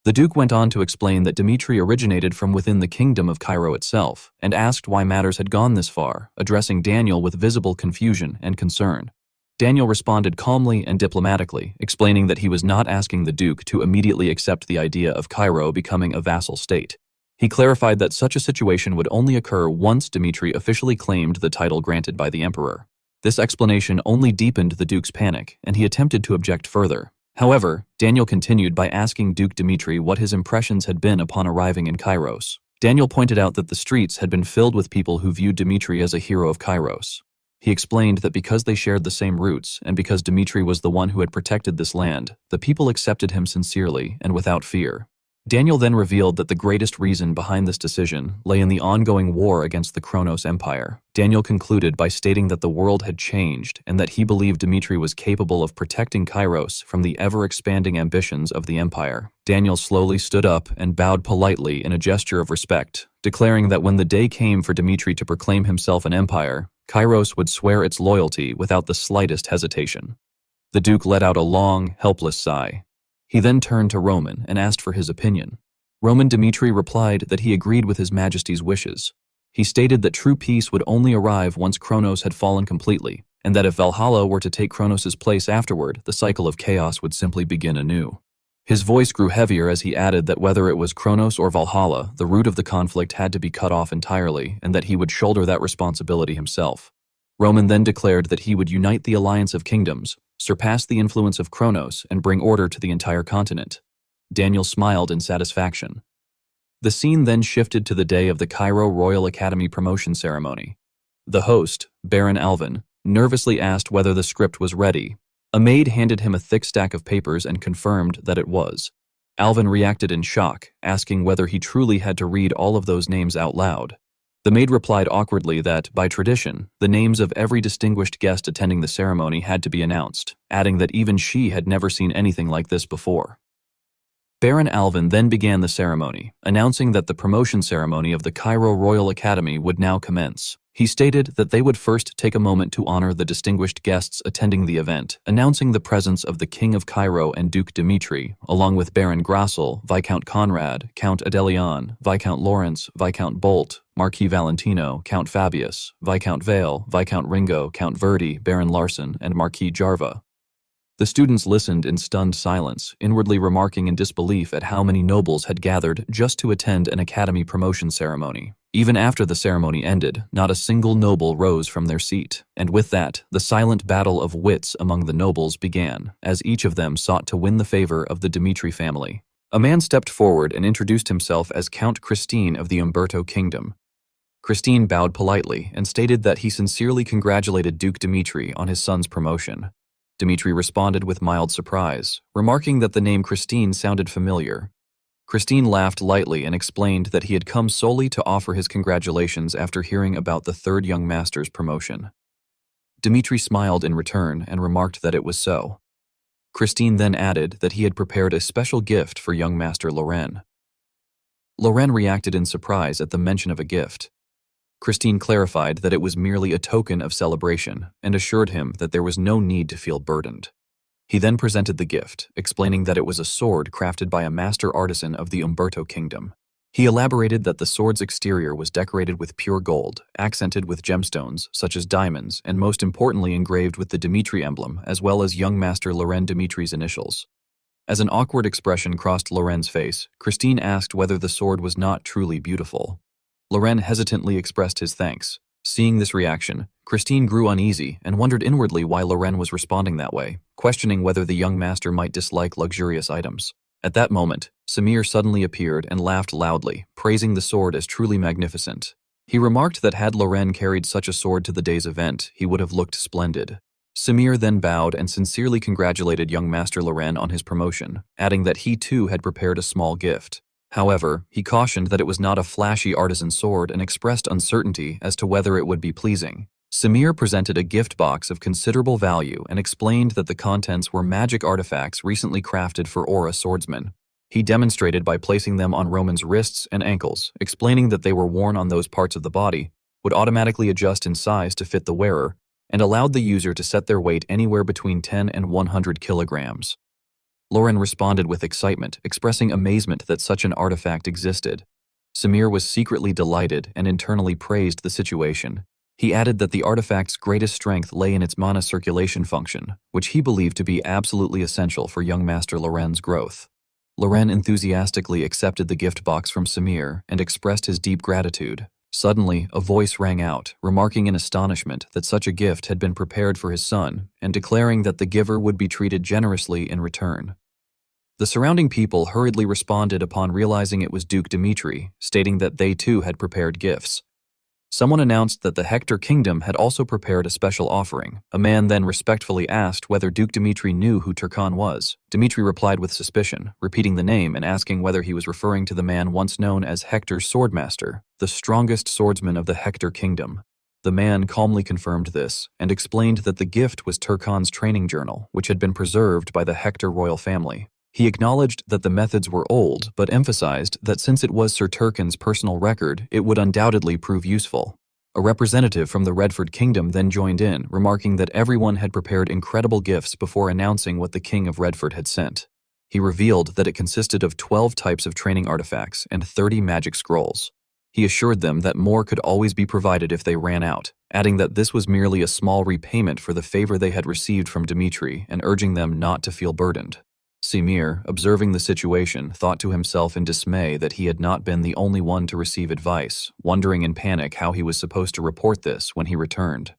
The Duke went on to explain that Dmitri originated from within the kingdom of Cairo itself and asked why matters had gone this far, addressing Daniel with visible confusion and concern. Daniel responded calmly and diplomatically, explaining that he was not asking the Duke to immediately accept the idea of Cairo becoming a vassal state. He clarified that such a situation would only occur once Dmitri officially claimed the title granted by the emperor. This explanation only deepened the Duke's panic, and he attempted to object further. However, Daniel continued by asking Duke Dmitri what his impressions had been upon arriving in Kairos. Daniel pointed out that the streets had been filled with people who viewed Dmitri as a hero of Kairos. He explained that because they shared the same roots, and because Dmitri was the one who had protected this land, the people accepted him sincerely and without fear. Daniel then revealed that the greatest reason behind this decision lay in the ongoing war against the Kronos Empire. Daniel concluded by stating that the world had changed and that he believed Dmitri was capable of protecting Kairos from the ever-expanding ambitions of the empire. Daniel slowly stood up and bowed politely in a gesture of respect, declaring that when the day came for Dmitri to proclaim himself an empire, Kairos would swear its loyalty without the slightest hesitation. The Duke let out a long, helpless sigh. He then turned to Roman and asked for his opinion. Roman Dmitri replied that he agreed with His Majesty's wishes. He stated that true peace would only arrive once Kronos had fallen completely, and that if Valhalla were to take Kronos' place afterward, the cycle of chaos would simply begin anew. His voice grew heavier as he added that whether it was Kronos or Valhalla, the root of the conflict had to be cut off entirely, and that he would shoulder that responsibility himself. Roman then declared that he would unite the alliance of kingdoms, surpass the influence of Kronos, and bring order to the entire continent. Daniel smiled in satisfaction. The scene then shifted to the day of the Cairo Royal Academy promotion ceremony. The host, Baron Alvin, nervously asked whether the script was ready. A maid handed him a thick stack of papers and confirmed that it was. Alvin reacted in shock, asking whether he truly had to read all of those names out loud. The maid replied awkwardly that, by tradition, the names of every distinguished guest attending the ceremony had to be announced, adding that even she had never seen anything like this before. Baron Alvin then began the ceremony, announcing that the promotion ceremony of the Cairo Royal Academy would now commence. He stated that they would first take a moment to honor the distinguished guests attending the event, announcing the presence of the King of Cairo and Duke Dmitri, along with Baron Grassel, Viscount Conrad, Count Adelian, Viscount Lawrence, Viscount Bolt, Marquis Valentino, Count Fabius, Viscount Vale, Viscount Ringo, Count Verdi, Baron Larson, and Marquis Jarva. The students listened in stunned silence, inwardly remarking in disbelief at how many nobles had gathered just to attend an academy promotion ceremony. Even after the ceremony ended, not a single noble rose from their seat, and with that, the silent battle of wits among the nobles began, as each of them sought to win the favor of the Dmitri family. A man stepped forward and introduced himself as Count Christine of the Umberto Kingdom. Christine bowed politely and stated that he sincerely congratulated Duke Dmitri on his son's promotion. Dmitri responded with mild surprise, remarking that the name Christine sounded familiar. Christine laughed lightly and explained that he had come solely to offer his congratulations after hearing about the third young master's promotion. Dmitri smiled in return and remarked that it was so. Christine then added that he had prepared a special gift for young Master Loren. Loren reacted in surprise at the mention of a gift. Christine clarified that it was merely a token of celebration and assured him that there was no need to feel burdened. He then presented the gift, explaining that it was a sword crafted by a master artisan of the Umberto Kingdom. He elaborated that the sword's exterior was decorated with pure gold, accented with gemstones such as diamonds, and most importantly engraved with the Dmitri emblem as well as young Master Loren Dmitri's initials. As an awkward expression crossed Loren's face, Christine asked whether the sword was not truly beautiful. Loren hesitantly expressed his thanks. Seeing this reaction, Christine grew uneasy and wondered inwardly why Loren was responding that way, questioning whether the young master might dislike luxurious items. At that moment, Samir suddenly appeared and laughed loudly, praising the sword as truly magnificent. He remarked that had Loren carried such a sword to the day's event, he would have looked splendid. Samir then bowed and sincerely congratulated young Master Loren on his promotion, adding that he too had prepared a small gift. However, he cautioned that it was not a flashy artisan sword and expressed uncertainty as to whether it would be pleasing. Samir presented a gift box of considerable value and explained that the contents were magic artifacts recently crafted for Aura swordsmen. He demonstrated by placing them on Roman's wrists and ankles, explaining that they were worn on those parts of the body, would automatically adjust in size to fit the wearer, and allowed the user to set their weight anywhere between 10 and 100 kilograms. Loren responded with excitement, expressing amazement that such an artifact existed. Samir was secretly delighted and internally praised the situation. He added that the artifact's greatest strength lay in its mana circulation function, which he believed to be absolutely essential for young Master Loren's growth. Loren enthusiastically accepted the gift box from Samir and expressed his deep gratitude. Suddenly, a voice rang out, remarking in astonishment that such a gift had been prepared for his son and declaring that the giver would be treated generously in return. The surrounding people hurriedly responded upon realizing it was Duke Dmitri, stating that they too had prepared gifts. Someone announced that the Hector Kingdom had also prepared a special offering. A man then respectfully asked whether Duke Dmitri knew who Turkan was. Dmitri replied with suspicion, repeating the name and asking whether he was referring to the man once known as Hector's Swordmaster, the strongest swordsman of the Hector Kingdom. The man calmly confirmed this and explained that the gift was Turkan's training journal, which had been preserved by the Hector royal family. He acknowledged that the methods were old, but emphasized that since it was Sir Turkan's personal record, it would undoubtedly prove useful. A representative from the Redford Kingdom then joined in, remarking that everyone had prepared incredible gifts before announcing what the King of Redford had sent. He revealed that it consisted of 12 types of training artifacts and 30 magic scrolls. He assured them that more could always be provided if they ran out, adding that this was merely a small repayment for the favor they had received from Dmitri and urging them not to feel burdened. Samir, observing the situation, thought to himself in dismay that he had not been the only one to receive advice, wondering in panic how he was supposed to report this when he returned.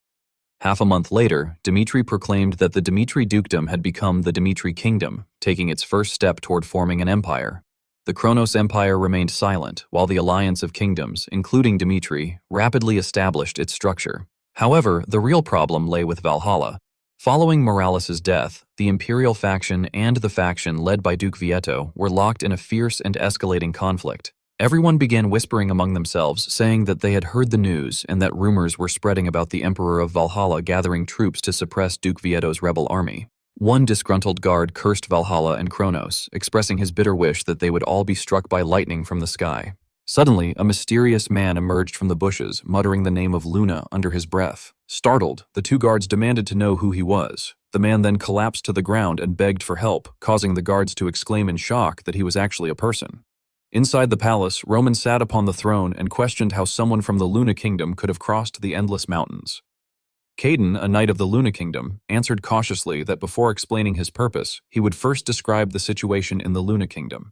Half a month later, Dmitri proclaimed that the Dmitri Dukedom had become the Dmitri Kingdom, taking its first step toward forming an empire. The Kronos Empire remained silent, while the Alliance of Kingdoms, including Dmitri, rapidly established its structure. However, the real problem lay with Valhalla. Following Morales' death, the Imperial faction and the faction led by Duke Vieto were locked in a fierce and escalating conflict. Everyone began whispering among themselves, saying that they had heard the news and that rumors were spreading about the Emperor of Valhalla gathering troops to suppress Duke Vieto's rebel army. One disgruntled guard cursed Valhalla and Kronos, expressing his bitter wish that they would all be struck by lightning from the sky. Suddenly, a mysterious man emerged from the bushes, muttering the name of Luna under his breath. Startled, the two guards demanded to know who he was. The man then collapsed to the ground and begged for help, causing the guards to exclaim in shock that he was actually a person. Inside the palace, Roman sat upon the throne and questioned how someone from the Luna Kingdom could have crossed the endless mountains. Caden, a knight of the Luna Kingdom, answered cautiously that before explaining his purpose, he would first describe the situation in the Luna Kingdom.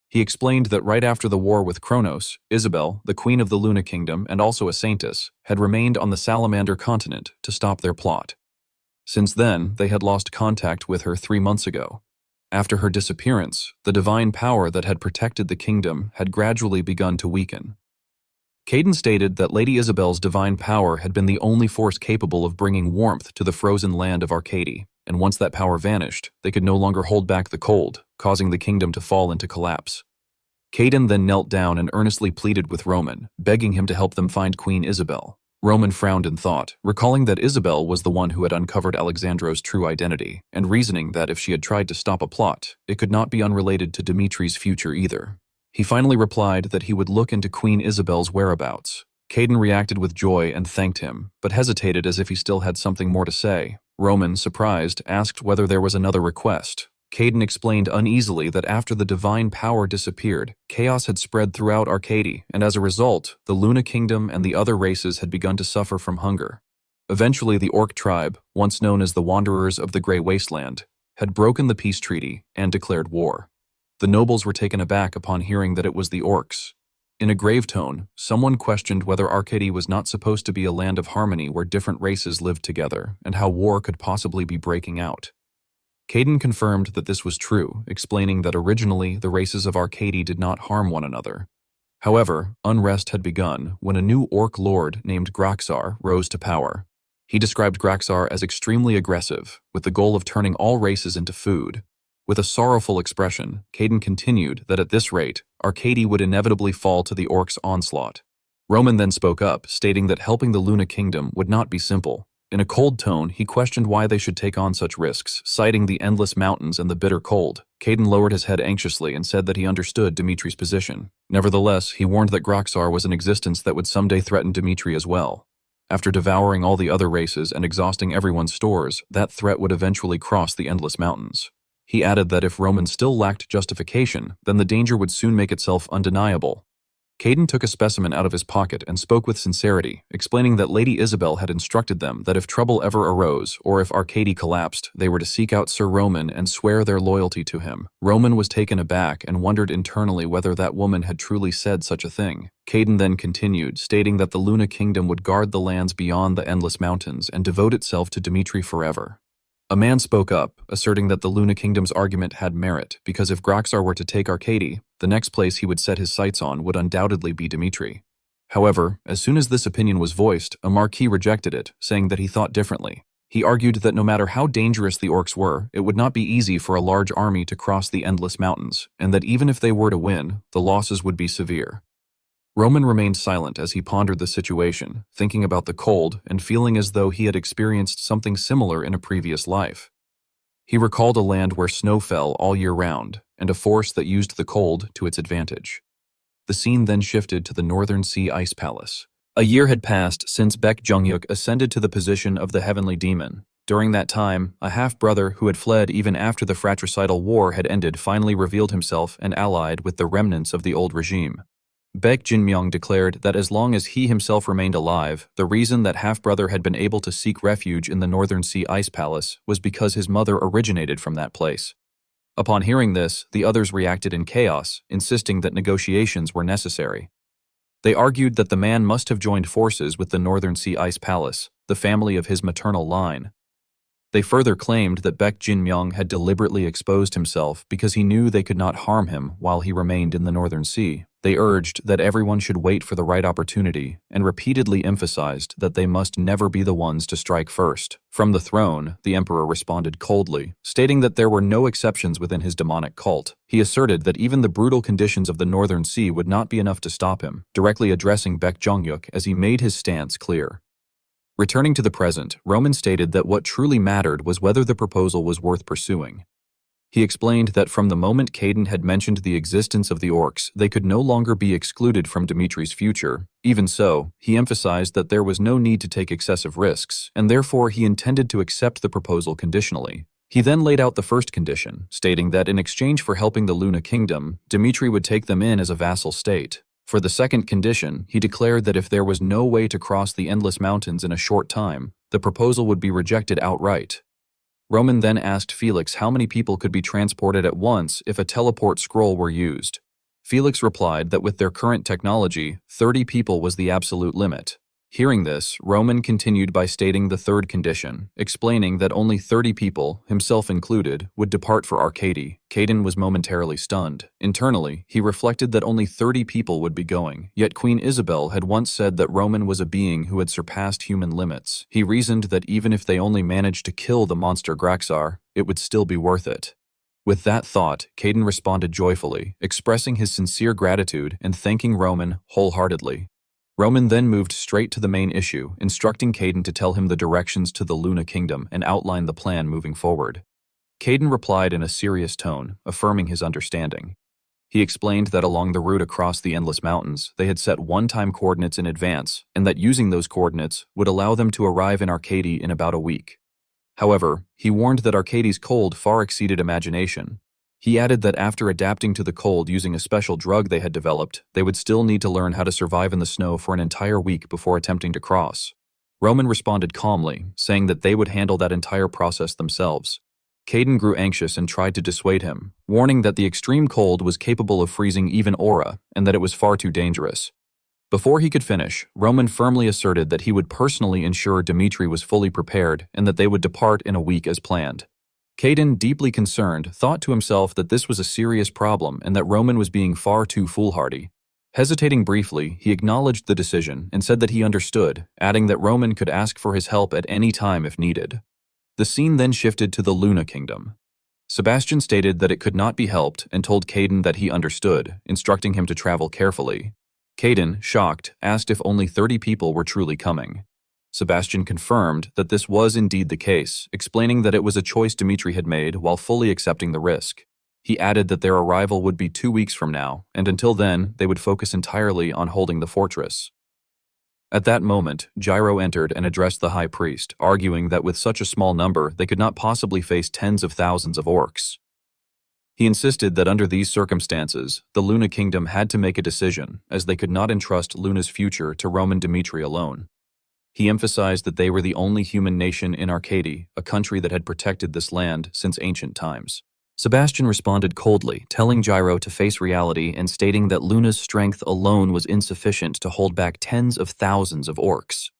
He explained that right after the war with Kronos, Isabel, the queen of the Luna Kingdom and also a saintess, had remained on the Salamander continent to stop their plot. Since then, they had lost contact with her 3 months ago. After her disappearance, the divine power that had protected the kingdom had gradually begun to weaken. Caden stated that Lady Isabel's divine power had been the only force capable of bringing warmth to the frozen land of Arcady, and once that power vanished, they could no longer hold back the cold, causing the kingdom to fall into collapse. Caden then knelt down and earnestly pleaded with Roman, begging him to help them find Queen Isabel. Roman frowned in thought, recalling that Isabel was the one who had uncovered Alexandro's true identity, and reasoning that if she had tried to stop a plot, it could not be unrelated to Dimitri's future either. He finally replied that he would look into Queen Isabel's whereabouts. Caden reacted with joy and thanked him, but hesitated as if he still had something more to say. Roman, surprised, asked whether there was another request. Caden explained uneasily that after the divine power disappeared, chaos had spread throughout Arcady, and as a result, the Luna Kingdom and the other races had begun to suffer from hunger. Eventually, the Orc tribe, once known as the Wanderers of the Grey Wasteland, had broken the peace treaty and declared war. The nobles were taken aback upon hearing that it was the Orcs. In a grave tone, someone questioned whether Arcady was not supposed to be a land of harmony where different races lived together, and how war could possibly be breaking out. Caden confirmed that this was true, explaining that originally the races of Arcady did not harm one another. However, unrest had begun when a new orc lord named Graxar rose to power. He described Graxar as extremely aggressive, with the goal of turning all races into food. With a sorrowful expression, Caden continued that at this rate, Arcady would inevitably fall to the orcs' onslaught. Roman then spoke up, stating that helping the Luna Kingdom would not be simple. In a cold tone, he questioned why they should take on such risks, citing the endless mountains and the bitter cold. Caden lowered his head anxiously and said that he understood Dimitri's position. Nevertheless, he warned that Graxar was an existence that would someday threaten Dimitri as well. After devouring all the other races and exhausting everyone's stores, that threat would eventually cross the endless mountains. He added that if Roman still lacked justification, then the danger would soon make itself undeniable. Caden took a specimen out of his pocket and spoke with sincerity, explaining that Lady Isabel had instructed them that if trouble ever arose, or if Arcady collapsed, they were to seek out Sir Roman and swear their loyalty to him. Roman was taken aback and wondered internally whether that woman had truly said such a thing. Caden then continued, stating that the Luna Kingdom would guard the lands beyond the endless mountains and devote itself to Dimitri forever. A man spoke up, asserting that the Luna Kingdom's argument had merit, because if Graxar were to take Arcady, the next place he would set his sights on would undoubtedly be Dimitri. However, as soon as this opinion was voiced, a marquis rejected it, saying that he thought differently. He argued that no matter how dangerous the orcs were, it would not be easy for a large army to cross the endless mountains, and that even if they were to win, the losses would be severe. Roman remained silent as he pondered the situation, thinking about the cold and feeling as though he had experienced something similar in a previous life. He recalled a land where snow fell all year round, and a force that used the cold to its advantage. The scene then shifted to the Northern Sea Ice Palace. A year had passed since Baek Jungyuk ascended to the position of the Heavenly Demon. During that time, a half-brother who had fled even after the fratricidal war had ended finally revealed himself and allied with the remnants of the old regime. Baek Jinmyong declared that as long as he himself remained alive, the reason that half-brother had been able to seek refuge in the Northern Sea Ice Palace was because his mother originated from that place. Upon hearing this, the others reacted in chaos, insisting that negotiations were necessary. They argued that the man must have joined forces with the Northern Sea Ice Palace, the family of his maternal line. They further claimed that Baek Jinmyong had deliberately exposed himself because he knew they could not harm him while he remained in the Northern Sea. They urged that everyone should wait for the right opportunity and repeatedly emphasized that they must never be the ones to strike first. From the throne, the emperor responded coldly, stating that there were no exceptions within his demonic cult. He asserted that even the brutal conditions of the Northern Sea would not be enough to stop him, directly addressing Baek Jungyuk as he made his stance clear. Returning to the present, Roman stated that what truly mattered was whether the proposal was worth pursuing. He explained that from the moment Caden had mentioned the existence of the orcs, they could no longer be excluded from Dimitri's future. Even so, he emphasized that there was no need to take excessive risks, and therefore he intended to accept the proposal conditionally. He then laid out the first condition, stating that in exchange for helping the Luna Kingdom, Dimitri would take them in as a vassal state. For the second condition, he declared that if there was no way to cross the endless mountains in a short time, the proposal would be rejected outright. Roman then asked Felix how many people could be transported at once if a teleport scroll were used. Felix replied that with their current technology, 30 people was the absolute limit. Hearing this, Roman continued by stating the third condition, explaining that only 30 people, himself included, would depart for Arcady. Caden was momentarily stunned. Internally, he reflected that only 30 people would be going, yet Queen Isabel had once said that Roman was a being who had surpassed human limits. He reasoned that even if they only managed to kill the monster Graxar, it would still be worth it. With that thought, Caden responded joyfully, expressing his sincere gratitude and thanking Roman wholeheartedly. Roman then moved straight to the main issue, instructing Caden to tell him the directions to the Luna Kingdom and outline the plan moving forward. Caden replied in a serious tone, affirming his understanding. He explained that along the route across the Endless Mountains, they had set one-time coordinates in advance, and that using those coordinates would allow them to arrive in Arcady in about a week. However, he warned that Arcady's cold far exceeded imagination. He added that after adapting to the cold using a special drug they had developed, they would still need to learn how to survive in the snow for an entire week before attempting to cross. Roman responded calmly, saying that they would handle that entire process themselves. Caden grew anxious and tried to dissuade him, warning that the extreme cold was capable of freezing even Aura and that it was far too dangerous. Before he could finish, Roman firmly asserted that he would personally ensure Dimitri was fully prepared and that they would depart in a week as planned. Caden, deeply concerned, thought to himself that this was a serious problem and that Roman was being far too foolhardy. Hesitating briefly, he acknowledged the decision and said that he understood, adding that Roman could ask for his help at any time if needed. The scene then shifted to the Luna Kingdom. Sebastian stated that it could not be helped and told Caden that he understood, instructing him to travel carefully. Caden, shocked, asked if only 30 people were truly coming. Sebastian confirmed that this was indeed the case, explaining that it was a choice Dimitri had made while fully accepting the risk. He added that their arrival would be 2 weeks from now, and until then, they would focus entirely on holding the fortress. At that moment, Gyro entered and addressed the high priest, arguing that with such a small number, they could not possibly face tens of thousands of orcs. He insisted that under these circumstances, the Luna Kingdom had to make a decision, as they could not entrust Luna's future to Roman Dimitri alone. He emphasized that they were the only human nation in Arcady, a country that had protected this land since ancient times. Sebastian responded coldly, telling Gyro to face reality and stating that Luna's strength alone was insufficient to hold back tens of thousands of orcs.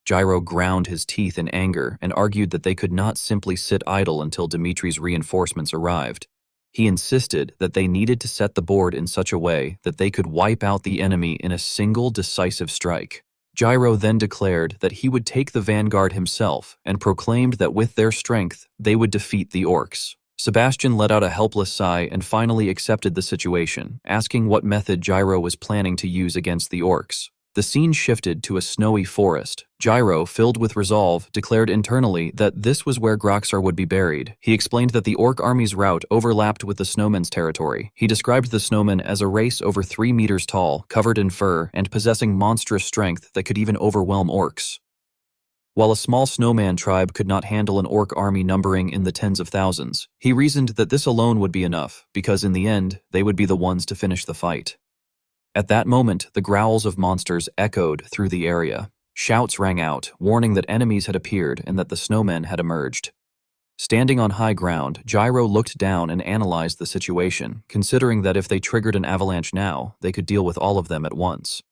Gyro ground his teeth in anger and argued that they could not simply sit idle until Dimitri's reinforcements arrived. He insisted that they needed to set the board in such a way that they could wipe out the enemy in a single decisive strike. Gyro then declared that he would take the vanguard himself and proclaimed that with their strength, they would defeat the orcs. Sebastian let out a helpless sigh and finally accepted the situation, asking what method Gyro was planning to use against the orcs. The scene shifted to a snowy forest. Gyro, filled with resolve, declared internally that this was where Groxar would be buried. He explained that the orc army's route overlapped with the snowmen's territory. He described the snowmen as a race over 3 meters tall, covered in fur, and possessing monstrous strength that could even overwhelm orcs. While a small snowman tribe could not handle an orc army numbering in the tens of thousands, he reasoned that this alone would be enough, because in the end, they would be the ones to finish the fight. At that moment, the growls of monsters echoed through the area. Shouts rang out, warning that enemies had appeared and that the snowmen had emerged. Standing on high ground, Gyro looked down and analyzed the situation, considering that if they triggered an avalanche now, they could deal with all of them at once.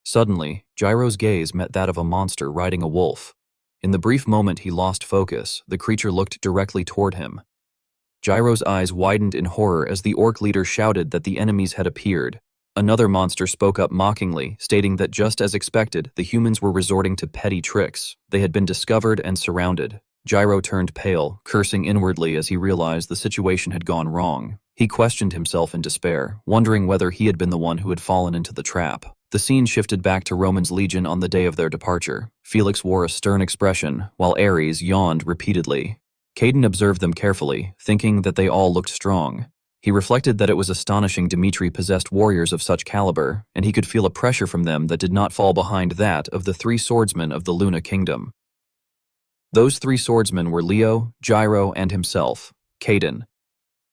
Suddenly, Gyro's gaze met that of a monster riding a wolf. In the brief moment he lost focus, the creature looked directly toward him. Gyro's eyes widened in horror as the orc leader shouted that the enemies had appeared. Another monster spoke up mockingly, stating that just as expected, the humans were resorting to petty tricks. They had been discovered and surrounded. Gyro turned pale, cursing inwardly as he realized the situation had gone wrong. He questioned himself in despair, wondering whether he had been the one who had fallen into the trap. The scene shifted back to Roman's legion on the day of their departure. Felix wore a stern expression, while Ares yawned repeatedly. Caden observed them carefully, thinking that they all looked strong. He reflected that it was astonishing Dimitri possessed warriors of such caliber, and he could feel a pressure from them that did not fall behind that of the 3 swordsmen of the Luna Kingdom. Those 3 swordsmen were Leo, Gyro, and himself, Caden.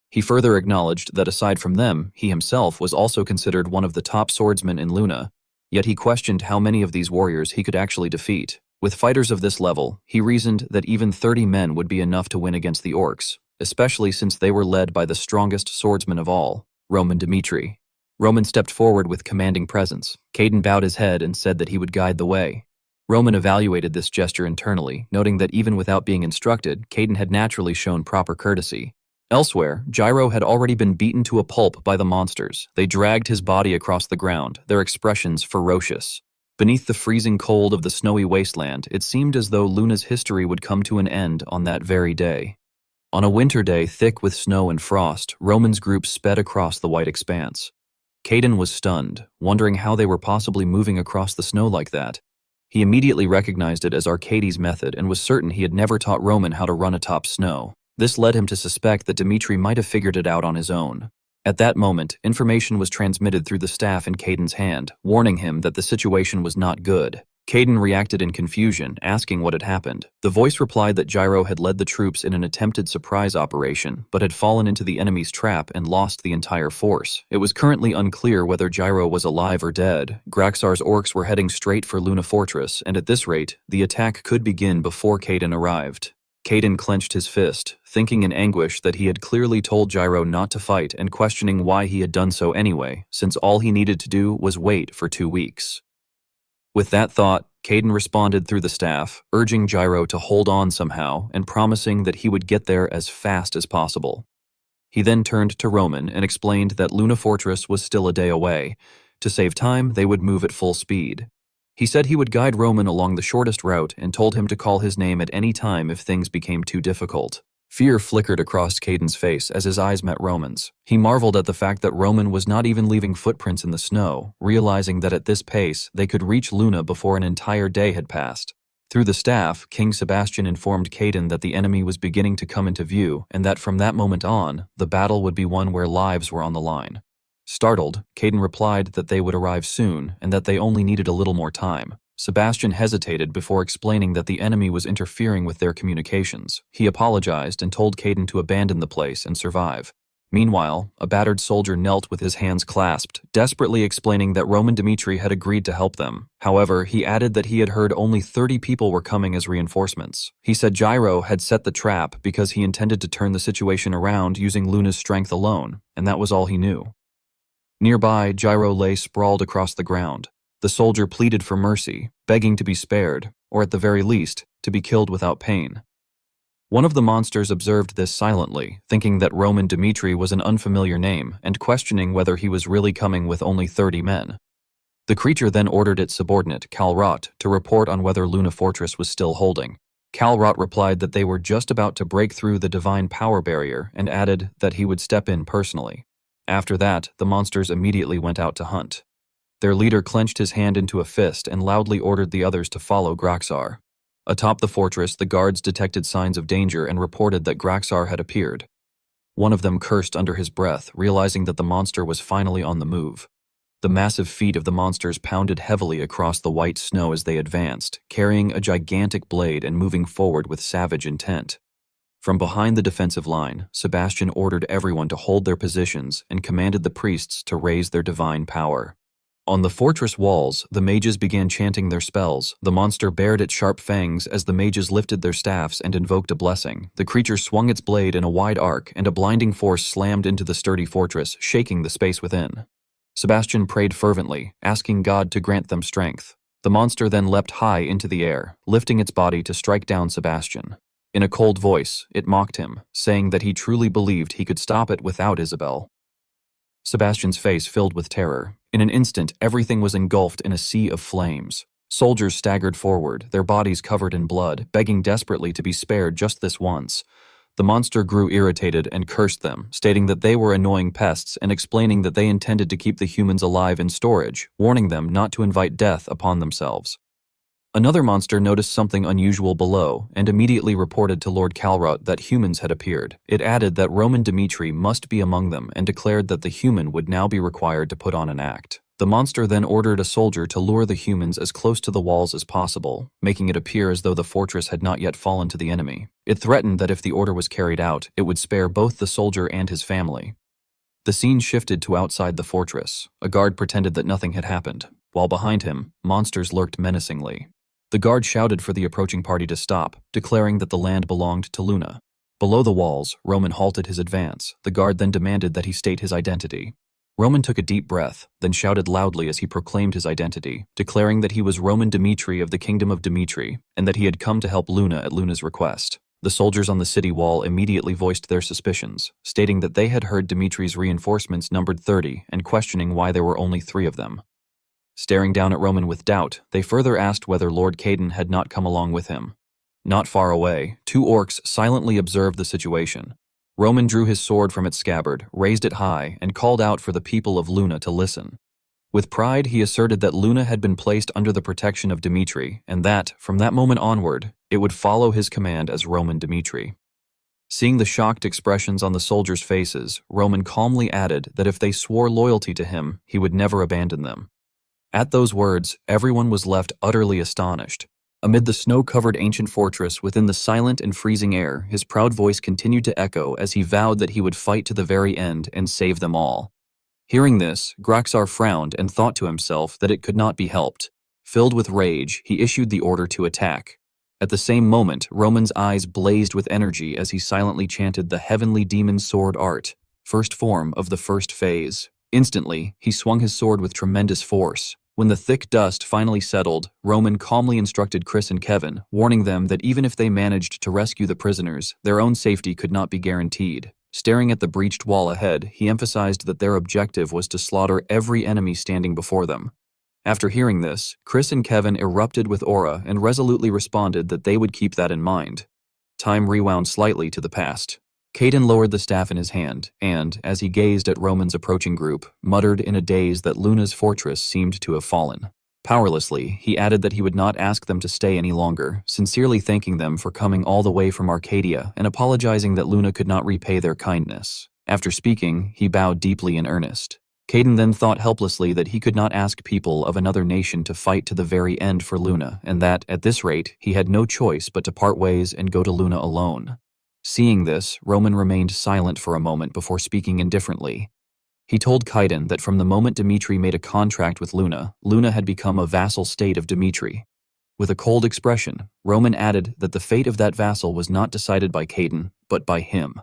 He further acknowledged that aside from them, he himself was also considered one of the top swordsmen in Luna, yet he questioned how many of these warriors he could actually defeat. With fighters of this level, he reasoned that even 30 men would be enough to win against the orcs, especially since they were led by the strongest swordsman of all, Roman Dimitri. Roman stepped forward with commanding presence. Caden bowed his head and said that he would guide the way. Roman evaluated this gesture internally, noting that even without being instructed, Caden had naturally shown proper courtesy. Elsewhere, Gyro had already been beaten to a pulp by the monsters. They dragged his body across the ground, their expressions ferocious. Beneath the freezing cold of the snowy wasteland, it seemed as though Luna's history would come to an end on that very day. On a winter day thick with snow and frost, Roman's group sped across the white expanse. Caden was stunned, wondering how they were possibly moving across the snow like that. He immediately recognized it as Arcades' method and was certain he had never taught Roman how to run atop snow. This led him to suspect that Dimitri might have figured it out on his own. At that moment, information was transmitted through the staff in Caden's hand, warning him that the situation was not good. Caden reacted in confusion, asking what had happened. The voice replied that Gyro had led the troops in an attempted surprise operation, but had fallen into the enemy's trap and lost the entire force. It was currently unclear whether Gyro was alive or dead. Graxar's orcs were heading straight for Luna Fortress, and at this rate, the attack could begin before Caden arrived. Caden clenched his fist, thinking in anguish that he had clearly told Gyro not to fight and questioning why he had done so anyway, since all he needed to do was wait for 2 weeks. With that thought, Caden responded through the staff, urging Gyro to hold on somehow and promising that he would get there as fast as possible. He then turned to Roman and explained that Luna Fortress was still a day away. To save time, they would move at full speed. He said he would guide Roman along the shortest route and told him to call his name at any time if things became too difficult. Fear flickered across Caden's face as his eyes met Roman's. He marveled at the fact that Roman was not even leaving footprints in the snow, realizing that at this pace, they could reach Luna before an entire day had passed. Through the staff, King Sebastian informed Caden that the enemy was beginning to come into view and that from that moment on, the battle would be one where lives were on the line. Startled, Caden replied that they would arrive soon and that they only needed a little more time. Sebastian hesitated before explaining that the enemy was interfering with their communications. He apologized and told Caden to abandon the place and survive. Meanwhile, a battered soldier knelt with his hands clasped, desperately explaining that Roman Dimitri had agreed to help them. However, he added that he had heard only 30 people were coming as reinforcements. He said Gyro had set the trap because he intended to turn the situation around using Luna's strength alone, and that was all he knew. Nearby, Gyro lay sprawled across the ground. The soldier pleaded for mercy, begging to be spared, or at the very least, to be killed without pain. One of the monsters observed this silently, thinking that Roman Dimitri was an unfamiliar name and questioning whether he was really coming with only 30 men. The creature then ordered its subordinate, Kalrot, to report on whether Luna Fortress was still holding. Kalrot replied that they were just about to break through the divine power barrier and added that he would step in personally. After that, the monsters immediately went out to hunt. Their leader clenched his hand into a fist and loudly ordered the others to follow Graxar. Atop the fortress, the guards detected signs of danger and reported that Graxar had appeared. One of them cursed under his breath, realizing that the monster was finally on the move. The massive feet of the monsters pounded heavily across the white snow as they advanced, carrying a gigantic blade and moving forward with savage intent. From behind the defensive line, Sebastian ordered everyone to hold their positions and commanded the priests to raise their divine power. On the fortress walls, the mages began chanting their spells. The monster bared its sharp fangs as the mages lifted their staffs and invoked a blessing. The creature swung its blade in a wide arc, and a blinding force slammed into the sturdy fortress, shaking the space within. Sebastian prayed fervently, asking God to grant them strength. The monster then leapt high into the air, lifting its body to strike down Sebastian. In a cold voice, it mocked him, saying that he truly believed he could stop it without Isabel. Sebastian's face filled with terror. In an instant, everything was engulfed in a sea of flames. Soldiers staggered forward, their bodies covered in blood, begging desperately to be spared just this once. The monster grew irritated and cursed them, stating that they were annoying pests and explaining that they intended to keep the humans alive in storage, warning them not to invite death upon themselves. Another monster noticed something unusual below and immediately reported to Lord Kalrot that humans had appeared. It added that Roman Dimitri must be among them and declared that the human would now be required to put on an act. The monster then ordered a soldier to lure the humans as close to the walls as possible, making it appear as though the fortress had not yet fallen to the enemy. It threatened that if the order was carried out, it would spare both the soldier and his family. The scene shifted to outside the fortress. A guard pretended that nothing had happened, while behind him, monsters lurked menacingly. The guard shouted for the approaching party to stop, declaring that the land belonged to Luna. Below the walls, Roman halted his advance. The guard then demanded that he state his identity. Roman took a deep breath, then shouted loudly as he proclaimed his identity, declaring that he was Roman Dimitri of the Kingdom of Dimitri, and that he had come to help Luna at Luna's request. The soldiers on the city wall immediately voiced their suspicions, stating that they had heard Dimitri's reinforcements numbered 30 and questioning why there were only 3 of them. Staring down at Roman with doubt, they further asked whether Lord Caden had not come along with him. Not far away, 2 orcs silently observed the situation. Roman drew his sword from its scabbard, raised it high, and called out for the people of Luna to listen. With pride, he asserted that Luna had been placed under the protection of Dmitri, and that, from that moment onward, it would follow his command as Roman Dmitri. Seeing the shocked expressions on the soldiers' faces, Roman calmly added that if they swore loyalty to him, he would never abandon them. At those words, everyone was left utterly astonished. Amid the snow-covered ancient fortress within the silent and freezing air, his proud voice continued to echo as he vowed that he would fight to the very end and save them all. Hearing this, Graxar frowned and thought to himself that it could not be helped. Filled with rage, he issued the order to attack. At the same moment, Roman's eyes blazed with energy as he silently chanted the heavenly demon sword art, first form of the first phase. Instantly, he swung his sword with tremendous force. When the thick dust finally settled, Roman calmly instructed Chris and Kevin, warning them that even if they managed to rescue the prisoners, their own safety could not be guaranteed. Staring at the breached wall ahead, he emphasized that their objective was to slaughter every enemy standing before them. After hearing this, Chris and Kevin erupted with aura and resolutely responded that they would keep that in mind. Time rewound slightly to the past. Caden lowered the staff in his hand and, as he gazed at Roman's approaching group, muttered in a daze that Luna's fortress seemed to have fallen. Powerlessly, he added that he would not ask them to stay any longer, sincerely thanking them for coming all the way from Arcadia and apologizing that Luna could not repay their kindness. After speaking, he bowed deeply in earnest. Caden then thought helplessly that he could not ask people of another nation to fight to the very end for Luna, and that, at this rate, he had no choice but to part ways and go to Luna alone. Seeing this, Roman remained silent for a moment before speaking indifferently. He told Kaiden that from the moment Dmitri made a contract with Luna, Luna had become a vassal state of Dmitri. With a cold expression, Roman added that the fate of that vassal was not decided by Caden, but by him.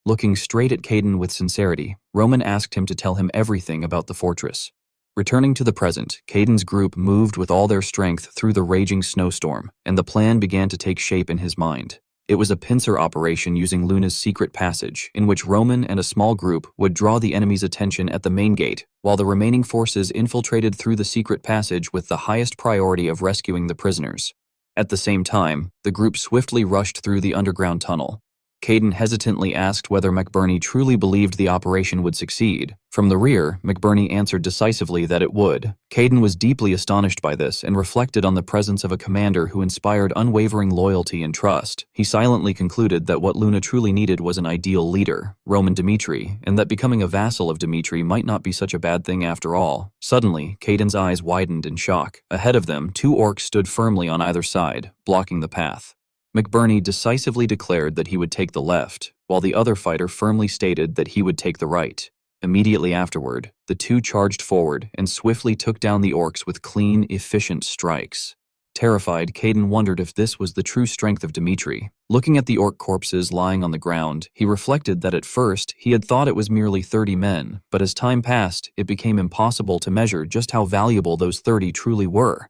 Looking straight at Caden with sincerity, Roman asked him to tell him everything about the fortress. Returning to the present, Caden's group moved with all their strength through the raging snowstorm, and the plan began to take shape in his mind. It was a pincer operation using Luna's secret passage, in which Roman and a small group would draw the enemy's attention at the main gate, while the remaining forces infiltrated through the secret passage with the highest priority of rescuing the prisoners. At the same time, the group swiftly rushed through the underground tunnel. Caden hesitantly asked whether McBurney truly believed the operation would succeed. From the rear, McBurney answered decisively that it would. Caden was deeply astonished by this and reflected on the presence of a commander who inspired unwavering loyalty and trust. He silently concluded that what Luna truly needed was an ideal leader, Roman Dmitri, and that becoming a vassal of Dmitri might not be such a bad thing after all. Suddenly, Caden's eyes widened in shock. Ahead of them, two orcs stood firmly on either side, blocking the path. McBurney decisively declared that he would take the left, while the other fighter firmly stated that he would take the right. Immediately afterward, the two charged forward and swiftly took down the orcs with clean, efficient strikes. Terrified, Caden wondered if this was the true strength of Dmitri. Looking at the orc corpses lying on the ground, he reflected that at first he had thought it was merely 30 men, but as time passed, it became impossible to measure just how valuable those 30 truly were.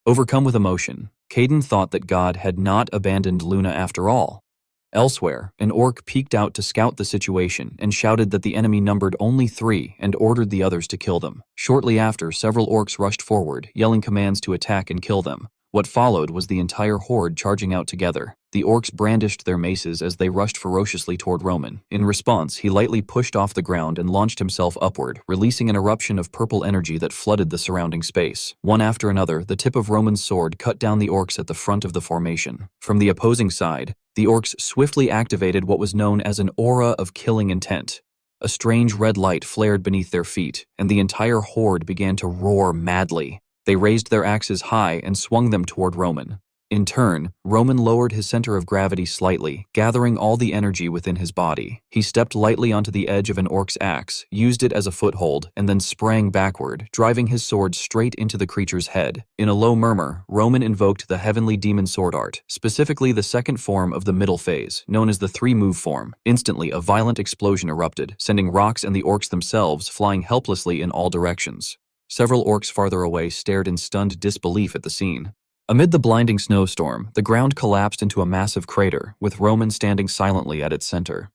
Overcome with emotion, Caden thought that God had not abandoned Luna after all. Elsewhere, an orc peeked out to scout the situation and shouted that the enemy numbered only 3 and ordered the others to kill them. Shortly after, several orcs rushed forward, yelling commands to attack and kill them. What followed was the entire horde charging out together. The orcs brandished their maces as they rushed ferociously toward Roman. In response, he lightly pushed off the ground and launched himself upward, releasing an eruption of purple energy that flooded the surrounding space. One after another, the tip of Roman's sword cut down the orcs at the front of the formation. From the opposing side, the orcs swiftly activated what was known as an aura of killing intent. A strange red light flared beneath their feet, and the entire horde began to roar madly. They raised their axes high and swung them toward Roman. In turn, Roman lowered his center of gravity slightly, gathering all the energy within his body. He stepped lightly onto the edge of an orc's axe, used it as a foothold, and then sprang backward, driving his sword straight into the creature's head. In a low murmur, Roman invoked the heavenly demon sword art, specifically the second form of the middle phase, known as the 3-move form. Instantly, a violent explosion erupted, sending rocks and the orcs themselves flying helplessly in all directions. Several orcs farther away stared in stunned disbelief at the scene. Amid the blinding snowstorm, the ground collapsed into a massive crater, with Roman standing silently at its center.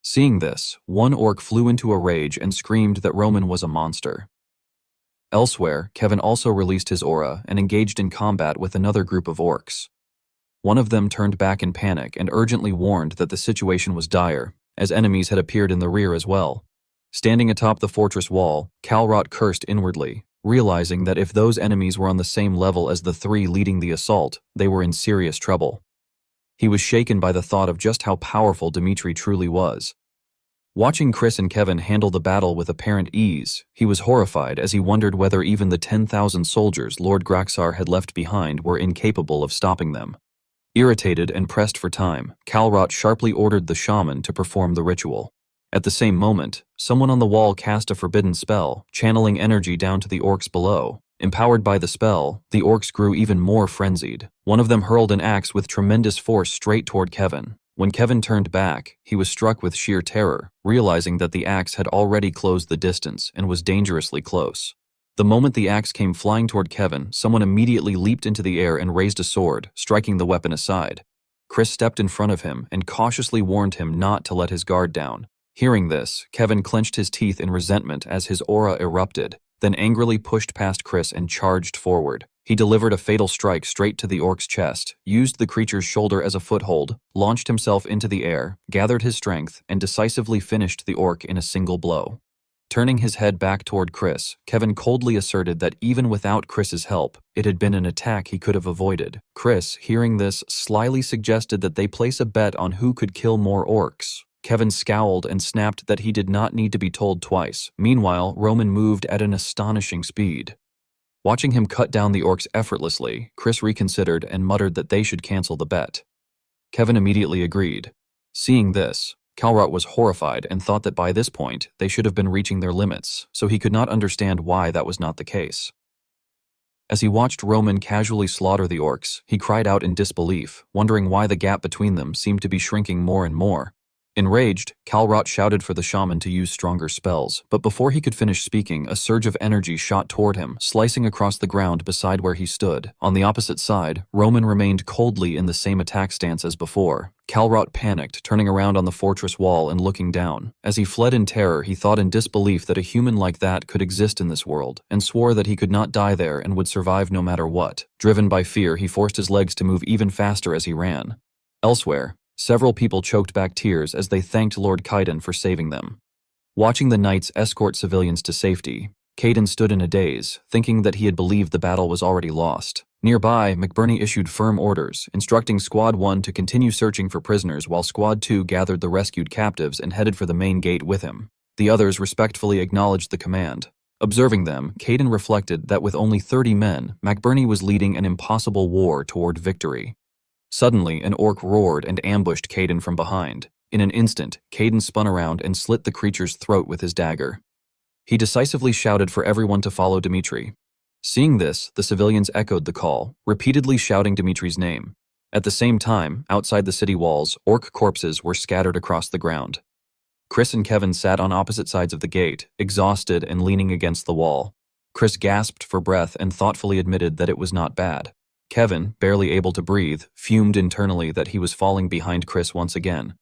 Seeing this, one orc flew into a rage and screamed that Roman was a monster. Elsewhere, Kevin also released his aura and engaged in combat with another group of orcs. One of them turned back in panic and urgently warned that the situation was dire, as enemies had appeared in the rear as well. Standing atop the fortress wall, Kalrot cursed inwardly, realizing that if those enemies were on the same level as the three leading the assault, they were in serious trouble. He was shaken by the thought of just how powerful Dimitri truly was. Watching Chris and Kevin handle the battle with apparent ease, he was horrified as he wondered whether even the 10,000 soldiers Lord Graxar had left behind were incapable of stopping them. Irritated and pressed for time, Kalrot sharply ordered the shaman to perform the ritual. At the same moment, someone on the wall cast a forbidden spell, channeling energy down to the orcs below. Empowered by the spell, the orcs grew even more frenzied. One of them hurled an axe with tremendous force straight toward Kevin. When Kevin turned back, he was struck with sheer terror, realizing that the axe had already closed the distance and was dangerously close. The moment the axe came flying toward Kevin, someone immediately leaped into the air and raised a sword, striking the weapon aside. Chris stepped in front of him and cautiously warned him not to let his guard down. Hearing this, Kevin clenched his teeth in resentment as his aura erupted, then angrily pushed past Chris and charged forward. He delivered a fatal strike straight to the orc's chest, used the creature's shoulder as a foothold, launched himself into the air, gathered his strength, and decisively finished the orc in a single blow. Turning his head back toward Chris, Kevin coldly asserted that even without Chris's help, it had been an attack he could have avoided. Chris, hearing this, slyly suggested that they place a bet on who could kill more orcs. Kevin scowled and snapped that he did not need to be told twice. Meanwhile, Roman moved at an astonishing speed. Watching him cut down the orcs effortlessly, Chris reconsidered and muttered that they should cancel the bet. Kevin immediately agreed. Seeing this, Kalrot was horrified and thought that by this point, they should have been reaching their limits, so he could not understand why that was not the case. As he watched Roman casually slaughter the orcs, he cried out in disbelief, wondering why the gap between them seemed to be shrinking more and more. Enraged, Kalrot shouted for the shaman to use stronger spells, but before he could finish speaking, a surge of energy shot toward him, slicing across the ground beside where he stood. On the opposite side, Roman remained coldly in the same attack stance as before. Kalrot panicked, turning around on the fortress wall and looking down. As he fled in terror, he thought in disbelief that a human like that could exist in this world, and swore that he could not die there and would survive no matter what. Driven by fear, he forced his legs to move even faster as he ran. Elsewhere, several people choked back tears as they thanked Lord Kaiden for saving them. Watching the knights escort civilians to safety, Kaiden stood in a daze, thinking that he had believed the battle was already lost. Nearby, McBurney issued firm orders, instructing Squad 1 to continue searching for prisoners while Squad 2 gathered the rescued captives and headed for the main gate with him. The others respectfully acknowledged the command. Observing them, Kaiden reflected that with only 30 men, McBurney was leading an impossible war toward victory. Suddenly, an orc roared and ambushed Kaiden from behind. In an instant, Kaiden spun around and slit the creature's throat with his dagger. He decisively shouted for everyone to follow Dimitri. Seeing this, the civilians echoed the call, repeatedly shouting Dimitri's name. At the same time, outside the city walls, orc corpses were scattered across the ground. Chris and Kevin sat on opposite sides of the gate, exhausted and leaning against the wall. Chris gasped for breath and thoughtfully admitted that it was not bad. Kevin, barely able to breathe, fumed internally that he was falling behind Chris once again.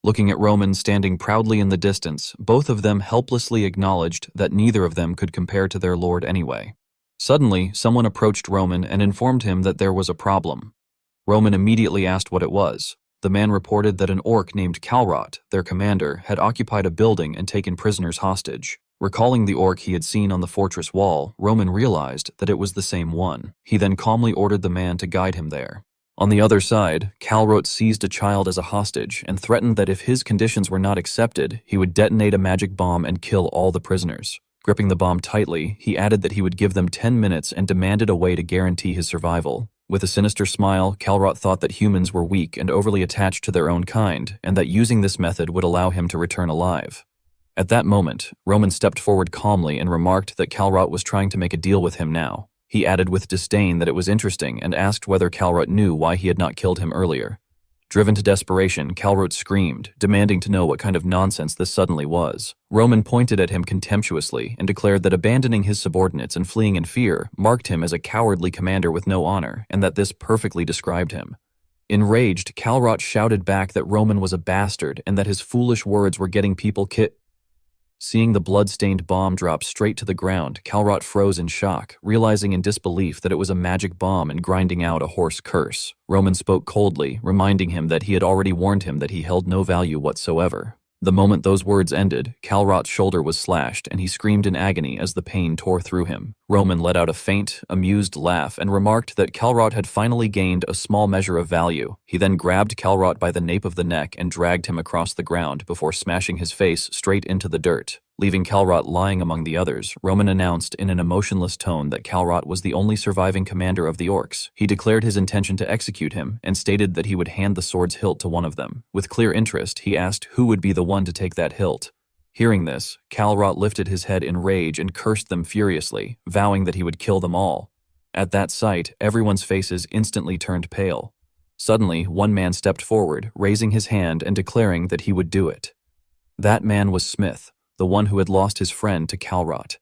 Looking at Roman standing proudly in the distance, both of them helplessly acknowledged that neither of them could compare to their lord anyway. Suddenly, someone approached Roman and informed him that there was a problem. Roman immediately asked what it was. The man reported that an orc named Kalrot, their commander, had occupied a building and taken prisoners hostage. Recalling the orc he had seen on the fortress wall, Roman realized that it was the same one. He then calmly ordered the man to guide him there. On the other side, Kalrot seized a child as a hostage and threatened that if his conditions were not accepted, he would detonate a magic bomb and kill all the prisoners. Gripping the bomb tightly, he added that he would give them 10 minutes and demanded a way to guarantee his survival. With a sinister smile, Kalrot thought that humans were weak and overly attached to their own kind, and that using this method would allow him to return alive. At that moment, Roman stepped forward calmly and remarked that Kalrot was trying to make a deal with him now. He added with disdain that it was interesting and asked whether Kalrot knew why he had not killed him earlier. Driven to desperation, Kalrot screamed, demanding to know what kind of nonsense this suddenly was. Roman pointed at him contemptuously and declared that abandoning his subordinates and fleeing in fear marked him as a cowardly commander with no honor, and that this perfectly described him. Enraged, Kalrot shouted back that Roman was a bastard and that his foolish words were getting people Seeing the blood-stained bomb drop straight to the ground, Calrot froze in shock, realizing in disbelief that it was a magic bomb and grinding out a hoarse curse. Roman spoke coldly, reminding him that he had already warned him that he held no value whatsoever. The moment those words ended, Calrot's shoulder was slashed, and he screamed in agony as the pain tore through him. Roman let out a faint, amused laugh and remarked that Calrot had finally gained a small measure of value. He then grabbed Calrot by the nape of the neck and dragged him across the ground before smashing his face straight into the dirt. Leaving Calrot lying among the others, Roman announced in an emotionless tone that Calrot was the only surviving commander of the orcs. He declared his intention to execute him and stated that he would hand the sword's hilt to one of them. With clear interest, he asked who would be the one to take that hilt. Hearing this, Calrot lifted his head in rage and cursed them furiously, vowing that he would kill them all. At that sight, everyone's faces instantly turned pale. Suddenly, one man stepped forward, raising his hand and declaring that he would do it. That man was Smith, the one who had lost his friend to Calrot.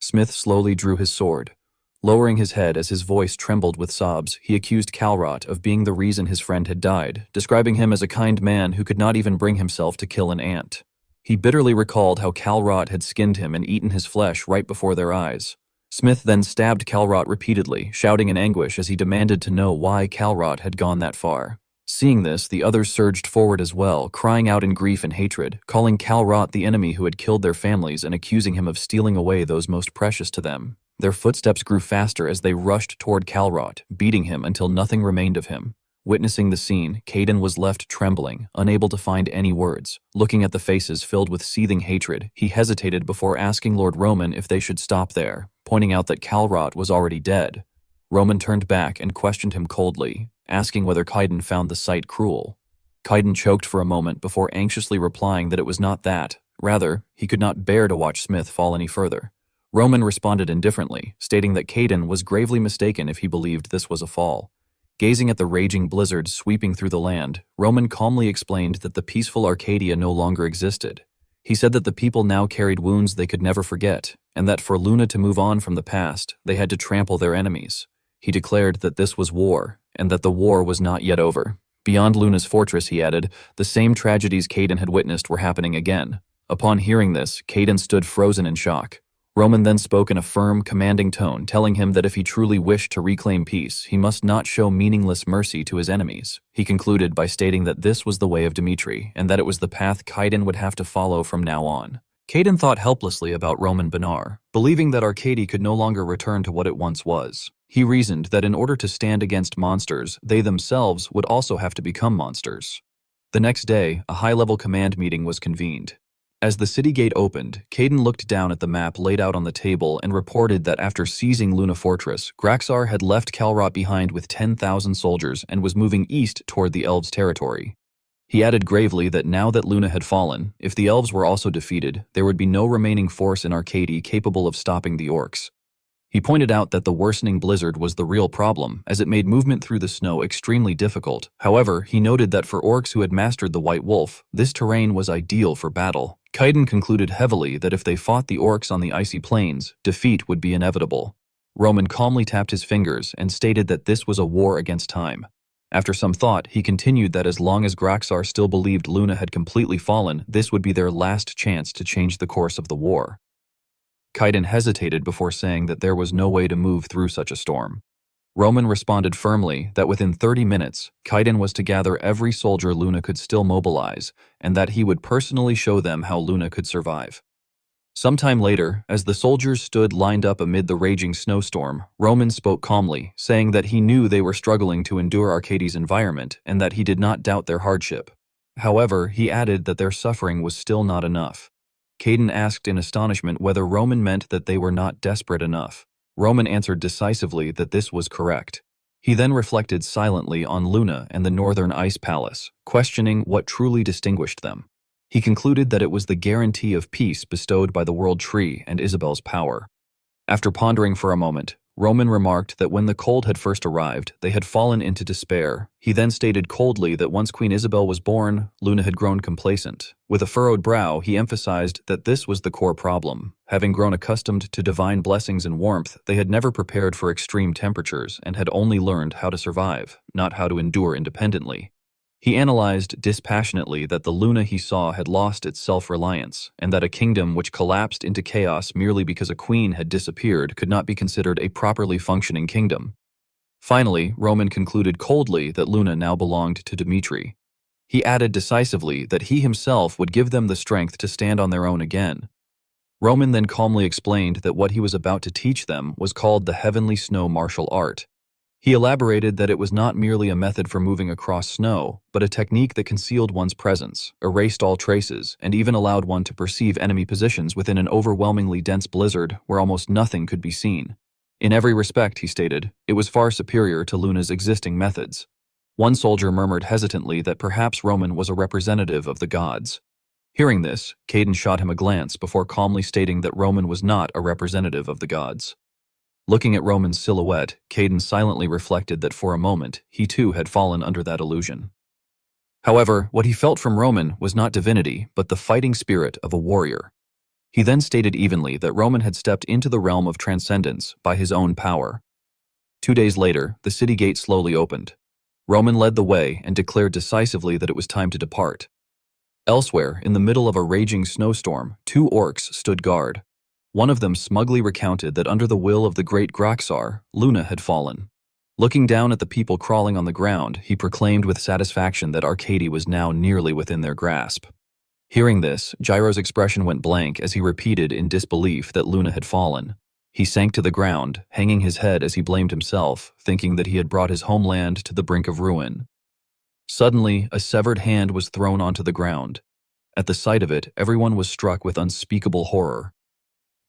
Smith slowly drew his sword. Lowering his head as his voice trembled with sobs, he accused Calrot of being the reason his friend had died, describing him as a kind man who could not even bring himself to kill an ant. He bitterly recalled how Calrot had skinned him and eaten his flesh right before their eyes. Smith then stabbed Calrot repeatedly, shouting in anguish as he demanded to know why Calrot had gone that far. Seeing this, the others surged forward as well, crying out in grief and hatred, calling Calrot the enemy who had killed their families and accusing him of stealing away those most precious to them. Their footsteps grew faster as they rushed toward Calrot, beating him until nothing remained of him. Witnessing the scene, Caden was left trembling, unable to find any words. Looking at the faces filled with seething hatred, he hesitated before asking Lord Roman if they should stop there, pointing out that Calrot was already dead. Roman turned back and questioned him coldly, asking whether Kaiden found the sight cruel. Kaiden choked for a moment before anxiously replying that it was not that. Rather, he could not bear to watch Smith fall any further. Roman responded indifferently, stating that Kaiden was gravely mistaken if he believed this was a fall. Gazing at the raging blizzard sweeping through the land, Roman calmly explained that the peaceful Arcadia no longer existed. He said that the people now carried wounds they could never forget, and that for Luna to move on from the past, they had to trample their enemies. He declared that this was war, and that the war was not yet over. Beyond Luna's fortress, he added, the same tragedies Caden had witnessed were happening again. Upon hearing this, Caden stood frozen in shock. Roman then spoke in a firm, commanding tone, telling him that if he truly wished to reclaim peace, he must not show meaningless mercy to his enemies. He concluded by stating that this was the way of Dimitri, and that it was the path Kaiden would have to follow from now on. Caden thought helplessly about Roman Benar, believing that Arcady could no longer return to what it once was. He reasoned that in order to stand against monsters, they themselves would also have to become monsters. The next day, a high-level command meeting was convened. As the city gate opened, Caden looked down at the map laid out on the table and reported that after seizing Luna Fortress, Graxar had left Calrot behind with 10,000 soldiers and was moving east toward the elves' territory. He added gravely that now that Luna had fallen, if the elves were also defeated, there would be no remaining force in Arcady capable of stopping the orcs. He pointed out that the worsening blizzard was the real problem, as it made movement through the snow extremely difficult. However, he noted that for orcs who had mastered the White Wolf, this terrain was ideal for battle. Kaiden concluded heavily that if they fought the orcs on the icy plains, defeat would be inevitable. Roman calmly tapped his fingers and stated that this was a war against time. After some thought, he continued that as long as Graxar still believed Luna had completely fallen, this would be their last chance to change the course of the war. Kaiden hesitated before saying that there was no way to move through such a storm. Roman responded firmly that within 30 minutes, Kaiden was to gather every soldier Luna could still mobilize, and that he would personally show them how Luna could survive. Sometime later, as the soldiers stood lined up amid the raging snowstorm, Roman spoke calmly, saying that he knew they were struggling to endure Arcady's environment and that he did not doubt their hardship. However, he added that their suffering was still not enough. Caden asked in astonishment whether Roman meant that they were not desperate enough. Roman answered decisively that this was correct. He then reflected silently on Luna and the Northern Ice Palace, questioning what truly distinguished them. He concluded that it was the guarantee of peace bestowed by the World Tree and Isabel's power. After pondering for a moment, Roman remarked that when the cold had first arrived, they had fallen into despair. He then stated coldly that once Queen Isabel was born, Luna had grown complacent. With a furrowed brow, he emphasized that this was the core problem. Having grown accustomed to divine blessings and warmth, they had never prepared for extreme temperatures and had only learned how to survive, not how to endure independently. He analyzed dispassionately that the Luna he saw had lost its self-reliance, and that a kingdom which collapsed into chaos merely because a queen had disappeared could not be considered a properly functioning kingdom. Finally, Roman concluded coldly that Luna now belonged to Dmitri. He added decisively that he himself would give them the strength to stand on their own again. Roman then calmly explained that what he was about to teach them was called the Heavenly Snow Martial Art. He elaborated that it was not merely a method for moving across snow, but a technique that concealed one's presence, erased all traces, and even allowed one to perceive enemy positions within an overwhelmingly dense blizzard where almost nothing could be seen. In every respect, he stated, it was far superior to Luna's existing methods. One soldier murmured hesitantly that perhaps Roman was a representative of the gods. Hearing this, Caden shot him a glance before calmly stating that Roman was not a representative of the gods. Looking at Roman's silhouette, Caden silently reflected that for a moment, he too had fallen under that illusion. However, what he felt from Roman was not divinity, but the fighting spirit of a warrior. He then stated evenly that Roman had stepped into the realm of transcendence by his own power. 2 days later, the city gate slowly opened. Roman led the way and declared decisively that it was time to depart. Elsewhere, in the middle of a raging snowstorm, 2 orcs stood guard. One of them smugly recounted that under the will of the great Graxar, Luna had fallen. Looking down at the people crawling on the ground, he proclaimed with satisfaction that Arcady was now nearly within their grasp. Hearing this, Gyro's expression went blank as he repeated in disbelief that Luna had fallen. He sank to the ground, hanging his head as he blamed himself, thinking that he had brought his homeland to the brink of ruin. Suddenly, a severed hand was thrown onto the ground. At the sight of it, everyone was struck with unspeakable horror.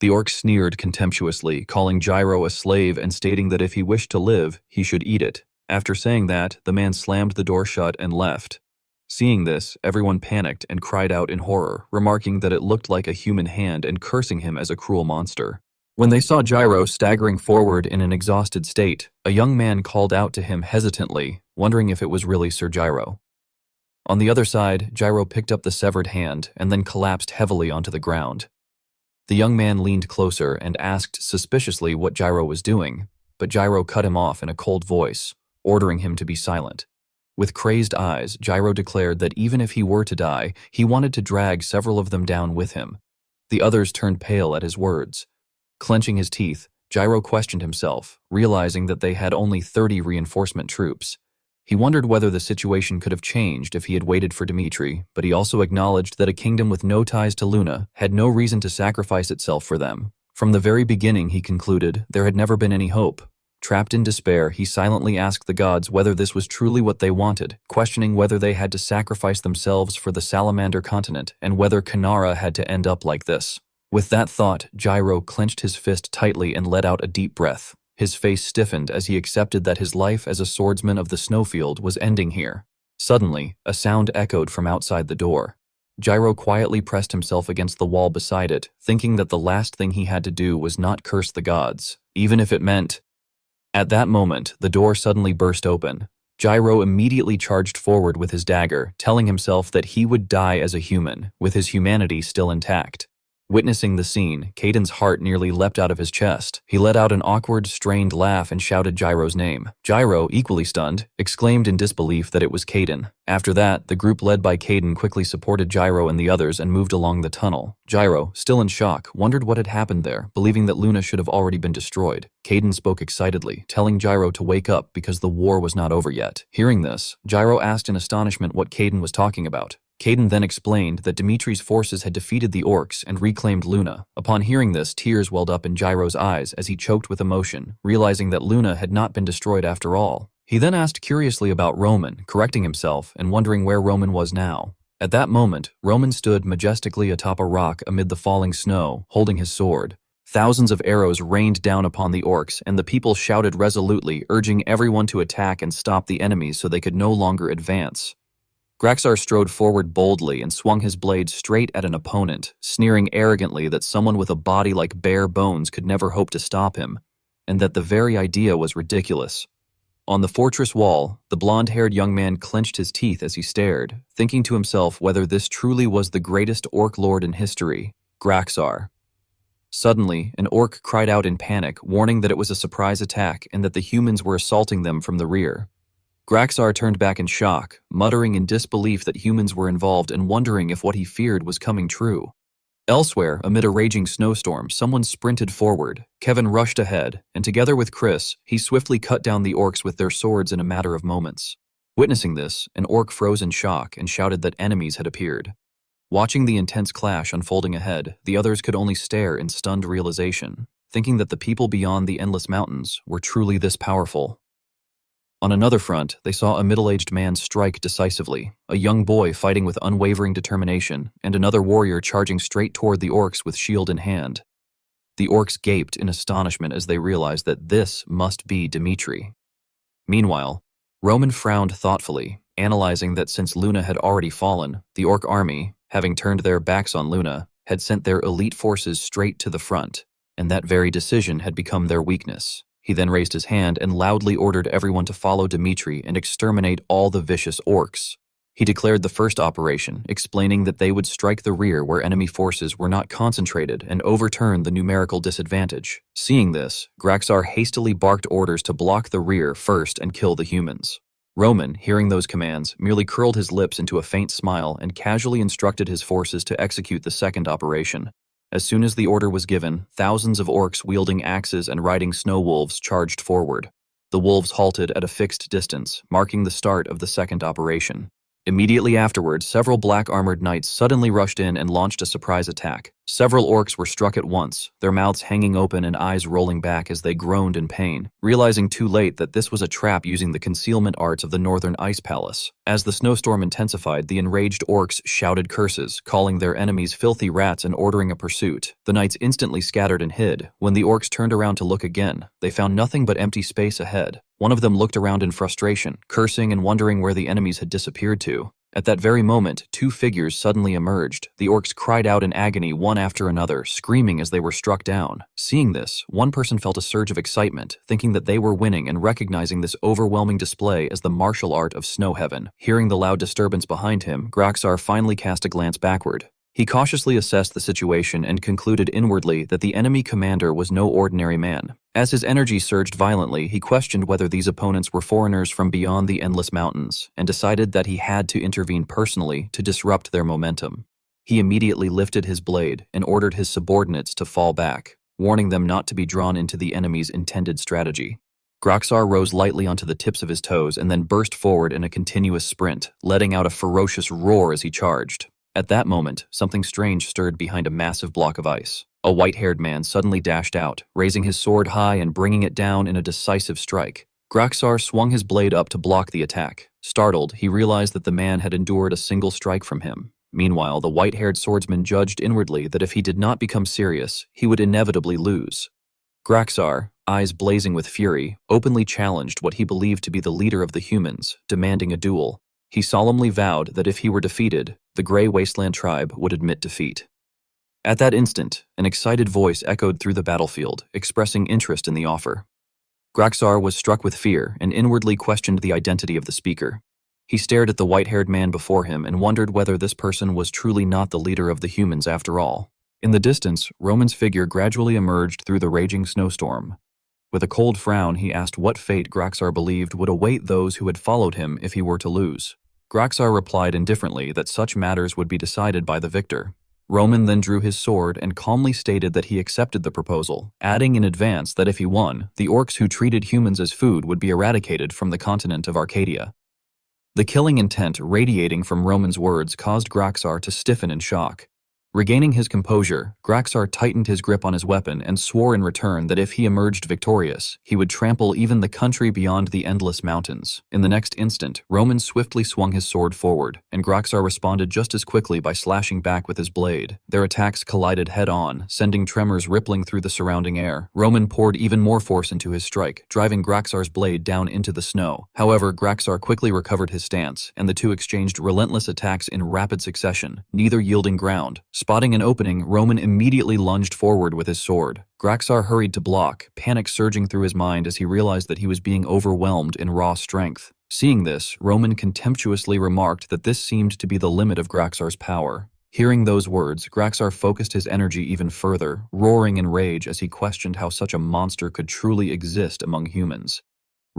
The orc sneered contemptuously, calling Gyro a slave and stating that if he wished to live, he should eat it. After saying that, the man slammed the door shut and left. Seeing this, everyone panicked and cried out in horror, remarking that it looked like a human hand and cursing him as a cruel monster. When they saw Gyro staggering forward in an exhausted state, a young man called out to him hesitantly, wondering if it was really Sir Gyro. On the other side, Gyro picked up the severed hand and then collapsed heavily onto the ground. The young man leaned closer and asked suspiciously what Gyro was doing, but Gyro cut him off in a cold voice, ordering him to be silent. With crazed eyes, Gyro declared that even if he were to die, he wanted to drag several of them down with him. The others turned pale at his words. Clenching his teeth, Gyro questioned himself, realizing that they had only 30 reinforcement troops. He wondered whether the situation could have changed if he had waited for Dmitri, but he also acknowledged that a kingdom with no ties to Luna had no reason to sacrifice itself for them. From the very beginning, he concluded, there had never been any hope. Trapped in despair, he silently asked the gods whether this was truly what they wanted, questioning whether they had to sacrifice themselves for the Salamander continent and whether Kanara had to end up like this. With that thought, Gyro clenched his fist tightly and let out a deep breath. His face stiffened as he accepted that his life as a swordsman of the snowfield was ending here. Suddenly, a sound echoed from outside the door. Gyro quietly pressed himself against the wall beside it, thinking that the last thing he had to do was not curse the gods, even if it meant... At that moment, the door suddenly burst open. Gyro immediately charged forward with his dagger, telling himself that he would die as a human, with his humanity still intact. Witnessing the scene, Caden's heart nearly leapt out of his chest. He let out an awkward, strained laugh and shouted Gyro's name. Gyro, equally stunned, exclaimed in disbelief that it was Caden. After that, the group led by Caden quickly supported Gyro and the others and moved along the tunnel. Gyro, still in shock, wondered what had happened there, believing that Luna should have already been destroyed. Caden spoke excitedly, telling Gyro to wake up because the war was not over yet. Hearing this, Gyro asked in astonishment what Caden was talking about. Caden then explained that Dimitri's forces had defeated the orcs and reclaimed Luna. Upon hearing this, tears welled up in Gyro's eyes as he choked with emotion, realizing that Luna had not been destroyed after all. He then asked curiously about Roman, correcting himself and wondering where Roman was now. At that moment, Roman stood majestically atop a rock amid the falling snow, holding his sword. Thousands of arrows rained down upon the orcs, and the people shouted resolutely, urging everyone to attack and stop the enemies so they could no longer advance. Graxar strode forward boldly and swung his blade straight at an opponent, sneering arrogantly that someone with a body like bare bones could never hope to stop him, and that the very idea was ridiculous. On the fortress wall, the blonde-haired young man clenched his teeth as he stared, thinking to himself whether this truly was the greatest orc lord in history, Graxar. Suddenly, an orc cried out in panic, warning that it was a surprise attack and that the humans were assaulting them from the rear. Graxar turned back in shock, muttering in disbelief that humans were involved and wondering if what he feared was coming true. Elsewhere, amid a raging snowstorm, someone sprinted forward. Kevin rushed ahead, and together with Chris, he swiftly cut down the orcs with their swords in a matter of moments. Witnessing this, an orc froze in shock and shouted that enemies had appeared. Watching the intense clash unfolding ahead, the others could only stare in stunned realization, thinking that the people beyond the endless mountains were truly this powerful. On another front, they saw a middle-aged man strike decisively, a young boy fighting with unwavering determination, and another warrior charging straight toward the orcs with shield in hand. The orcs gaped in astonishment as they realized that this must be Dimitri. Meanwhile, Roman frowned thoughtfully, analyzing that since Luna had already fallen, the orc army, having turned their backs on Luna, had sent their elite forces straight to the front, and that very decision had become their weakness. He then raised his hand and loudly ordered everyone to follow Dimitri and exterminate all the vicious orcs. He declared the first operation, explaining that they would strike the rear where enemy forces were not concentrated and overturn the numerical disadvantage. Seeing this, Graxar hastily barked orders to block the rear first and kill the humans. Roman, hearing those commands, merely curled his lips into a faint smile and casually instructed his forces to execute the second operation. As soon as the order was given, thousands of orcs wielding axes and riding snow wolves charged forward. The wolves halted at a fixed distance, marking the start of the second operation. Immediately afterwards, several black-armored knights suddenly rushed in and launched a surprise attack. Several orcs were struck at once, their mouths hanging open and eyes rolling back as they groaned in pain, realizing too late that this was a trap using the concealment arts of the Northern Ice Palace. As the snowstorm intensified, the enraged orcs shouted curses, calling their enemies filthy rats and ordering a pursuit. The knights instantly scattered and hid. When the orcs turned around to look again, they found nothing but empty space ahead. One of them looked around in frustration, cursing and wondering where the enemies had disappeared to. At that very moment, two figures suddenly emerged. The orcs cried out in agony one after another, screaming as they were struck down. Seeing this, one person felt a surge of excitement, thinking that they were winning and recognizing this overwhelming display as the martial art of Snow Heaven. Hearing the loud disturbance behind him, Graxar finally cast a glance backward. He cautiously assessed the situation and concluded inwardly that the enemy commander was no ordinary man. As his energy surged violently, he questioned whether these opponents were foreigners from beyond the endless mountains, and decided that he had to intervene personally to disrupt their momentum. He immediately lifted his blade and ordered his subordinates to fall back, warning them not to be drawn into the enemy's intended strategy. Graxar rose lightly onto the tips of his toes and then burst forward in a continuous sprint, letting out a ferocious roar as he charged. At that moment, something strange stirred behind a massive block of ice. A white-haired man suddenly dashed out, raising his sword high and bringing it down in a decisive strike. Graxar swung his blade up to block the attack. Startled, he realized that the man had endured a single strike from him. Meanwhile, the white-haired swordsman judged inwardly that if he did not become serious, he would inevitably lose. Graxar, eyes blazing with fury, openly challenged what he believed to be the leader of the humans, demanding a duel. He solemnly vowed that if he were defeated, the Grey Wasteland tribe would admit defeat. At that instant, an excited voice echoed through the battlefield, expressing interest in the offer. Graxar was struck with fear and inwardly questioned the identity of the speaker. He stared at the white-haired man before him and wondered whether this person was truly not the leader of the humans after all. In the distance, Roman's figure gradually emerged through the raging snowstorm. With a cold frown, he asked what fate Graxar believed would await those who had followed him if he were to lose. Graxar replied indifferently that such matters would be decided by the victor. Roman then drew his sword and calmly stated that he accepted the proposal, adding in advance that if he won, the orcs who treated humans as food would be eradicated from the continent of Arcadia. The killing intent radiating from Roman's words caused Graxar to stiffen in shock. Regaining his composure, Graxar tightened his grip on his weapon and swore in return that if he emerged victorious, he would trample even the country beyond the endless mountains. In the next instant, Roman swiftly swung his sword forward, and Graxar responded just as quickly by slashing back with his blade. Their attacks collided head-on, sending tremors rippling through the surrounding air. Roman poured even more force into his strike, driving Graxar's blade down into the snow. However, Graxar quickly recovered his stance, and the two exchanged relentless attacks in rapid succession, neither yielding ground. Spotting an opening, Roman immediately lunged forward with his sword. Graxar hurried to block, panic surging through his mind as he realized that he was being overwhelmed in raw strength. Seeing this, Roman contemptuously remarked that this seemed to be the limit of Graxar's power. Hearing those words, Graxar focused his energy even further, roaring in rage as he questioned how such a monster could truly exist among humans.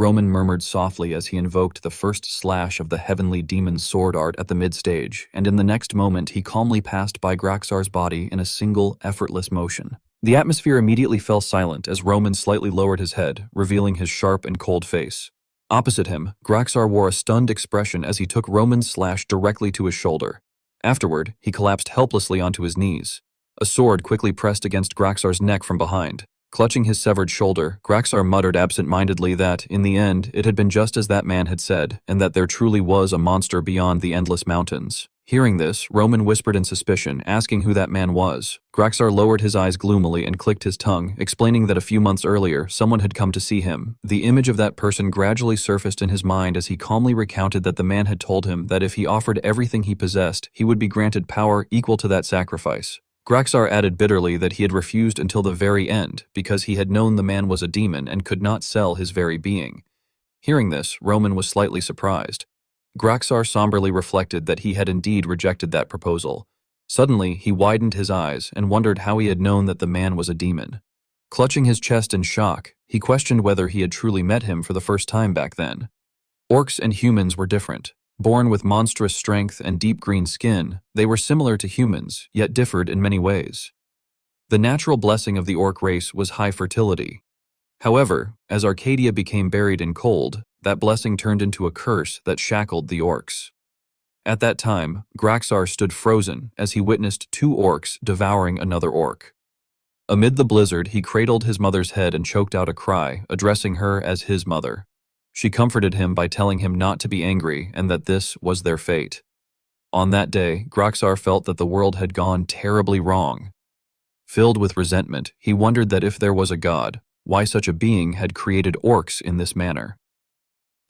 Roman murmured softly as he invoked the first slash of the heavenly demon's sword art at the mid-stage, and in the next moment he calmly passed by Graxar's body in a single, effortless motion. The atmosphere immediately fell silent as Roman slightly lowered his head, revealing his sharp and cold face. Opposite him, Graxar wore a stunned expression as he took Roman's slash directly to his shoulder. Afterward, he collapsed helplessly onto his knees. A sword quickly pressed against Graxar's neck from behind. Clutching his severed shoulder, Graxar muttered absent-mindedly that, in the end, it had been just as that man had said, and that there truly was a monster beyond the endless mountains. Hearing this, Roman whispered in suspicion, asking who that man was. Graxar lowered his eyes gloomily and clicked his tongue, explaining that a few months earlier, someone had come to see him. The image of that person gradually surfaced in his mind as he calmly recounted that the man had told him that if he offered everything he possessed, he would be granted power equal to that sacrifice. Graxar added bitterly that he had refused until the very end because he had known the man was a demon and could not sell his very being. Hearing this, Roman was slightly surprised. Graxar somberly reflected that he had indeed rejected that proposal. Suddenly, he widened his eyes and wondered how he had known that the man was a demon. Clutching his chest in shock, he questioned whether he had truly met him for the first time back then. Orcs and humans were different. Born with monstrous strength and deep green skin, they were similar to humans, yet differed in many ways. The natural blessing of the orc race was high fertility. However, as Arcadia became buried in cold, that blessing turned into a curse that shackled the orcs. At that time, Graxar stood frozen as he witnessed two orcs devouring another orc. Amid the blizzard, he cradled his mother's head and choked out a cry, addressing her as his mother. She comforted him by telling him not to be angry and that this was their fate. On that day, Graxar felt that the world had gone terribly wrong. Filled with resentment, he wondered that if there was a god, why such a being had created orcs in this manner.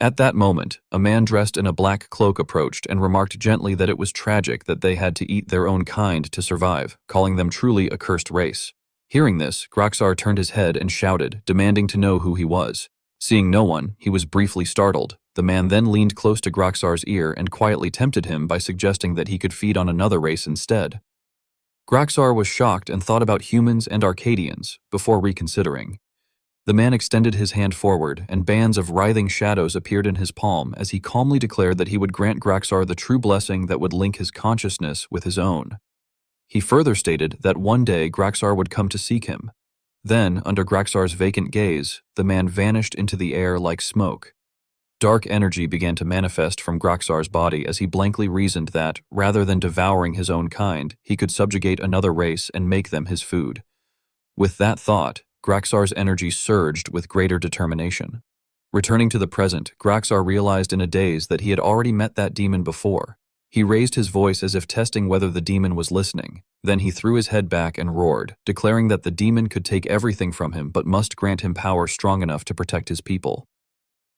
At that moment, a man dressed in a black cloak approached and remarked gently that it was tragic that they had to eat their own kind to survive, calling them truly a cursed race. Hearing this, Graxar turned his head and shouted, demanding to know who he was. Seeing no one, he was briefly startled. The man then leaned close to Graxar's ear and quietly tempted him by suggesting that he could feed on another race instead. Graxar was shocked and thought about humans and Arcadians before reconsidering. The man extended his hand forward, and bands of writhing shadows appeared in his palm as he calmly declared that he would grant Graxar the true blessing that would link his consciousness with his own. He further stated that one day Graxar would come to seek him. Then, under Graxar's vacant gaze, the man vanished into the air like smoke. Dark energy began to manifest from Graxar's body as he blankly reasoned that, rather than devouring his own kind, he could subjugate another race and make them his food. With that thought, Graxar's energy surged with greater determination. Returning to the present, Graxar realized in a daze that he had already met that demon before. He raised his voice as if testing whether the demon was listening. Then he threw his head back and roared, declaring that the demon could take everything from him but must grant him power strong enough to protect his people.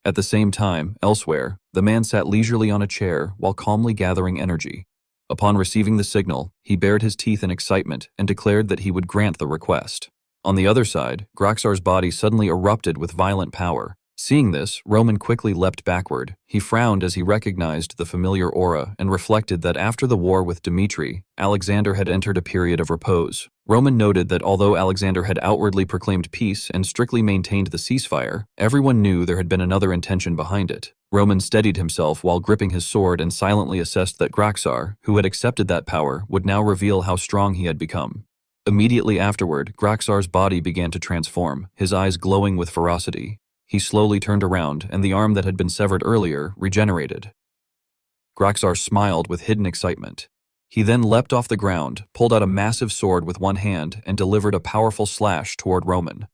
At the same time, elsewhere, the man sat leisurely on a chair while calmly gathering energy. Upon receiving the signal, he bared his teeth in excitement and declared that he would grant the request. On the other side, Graxar's body suddenly erupted with violent power. Seeing this, Roman quickly leapt backward. He frowned as he recognized the familiar aura and reflected that after the war with Dmitri, Alexander had entered a period of repose. Roman noted that although Alexander had outwardly proclaimed peace and strictly maintained the ceasefire, everyone knew there had been another intention behind it. Roman steadied himself while gripping his sword and silently assessed that Graxar, who had accepted that power, would now reveal how strong he had become. Immediately afterward, Graxar's body began to transform, his eyes glowing with ferocity. He slowly turned around, and the arm that had been severed earlier regenerated. Graxar smiled with hidden excitement. He then leapt off the ground, pulled out a massive sword with one hand, and delivered a powerful slash toward Roman.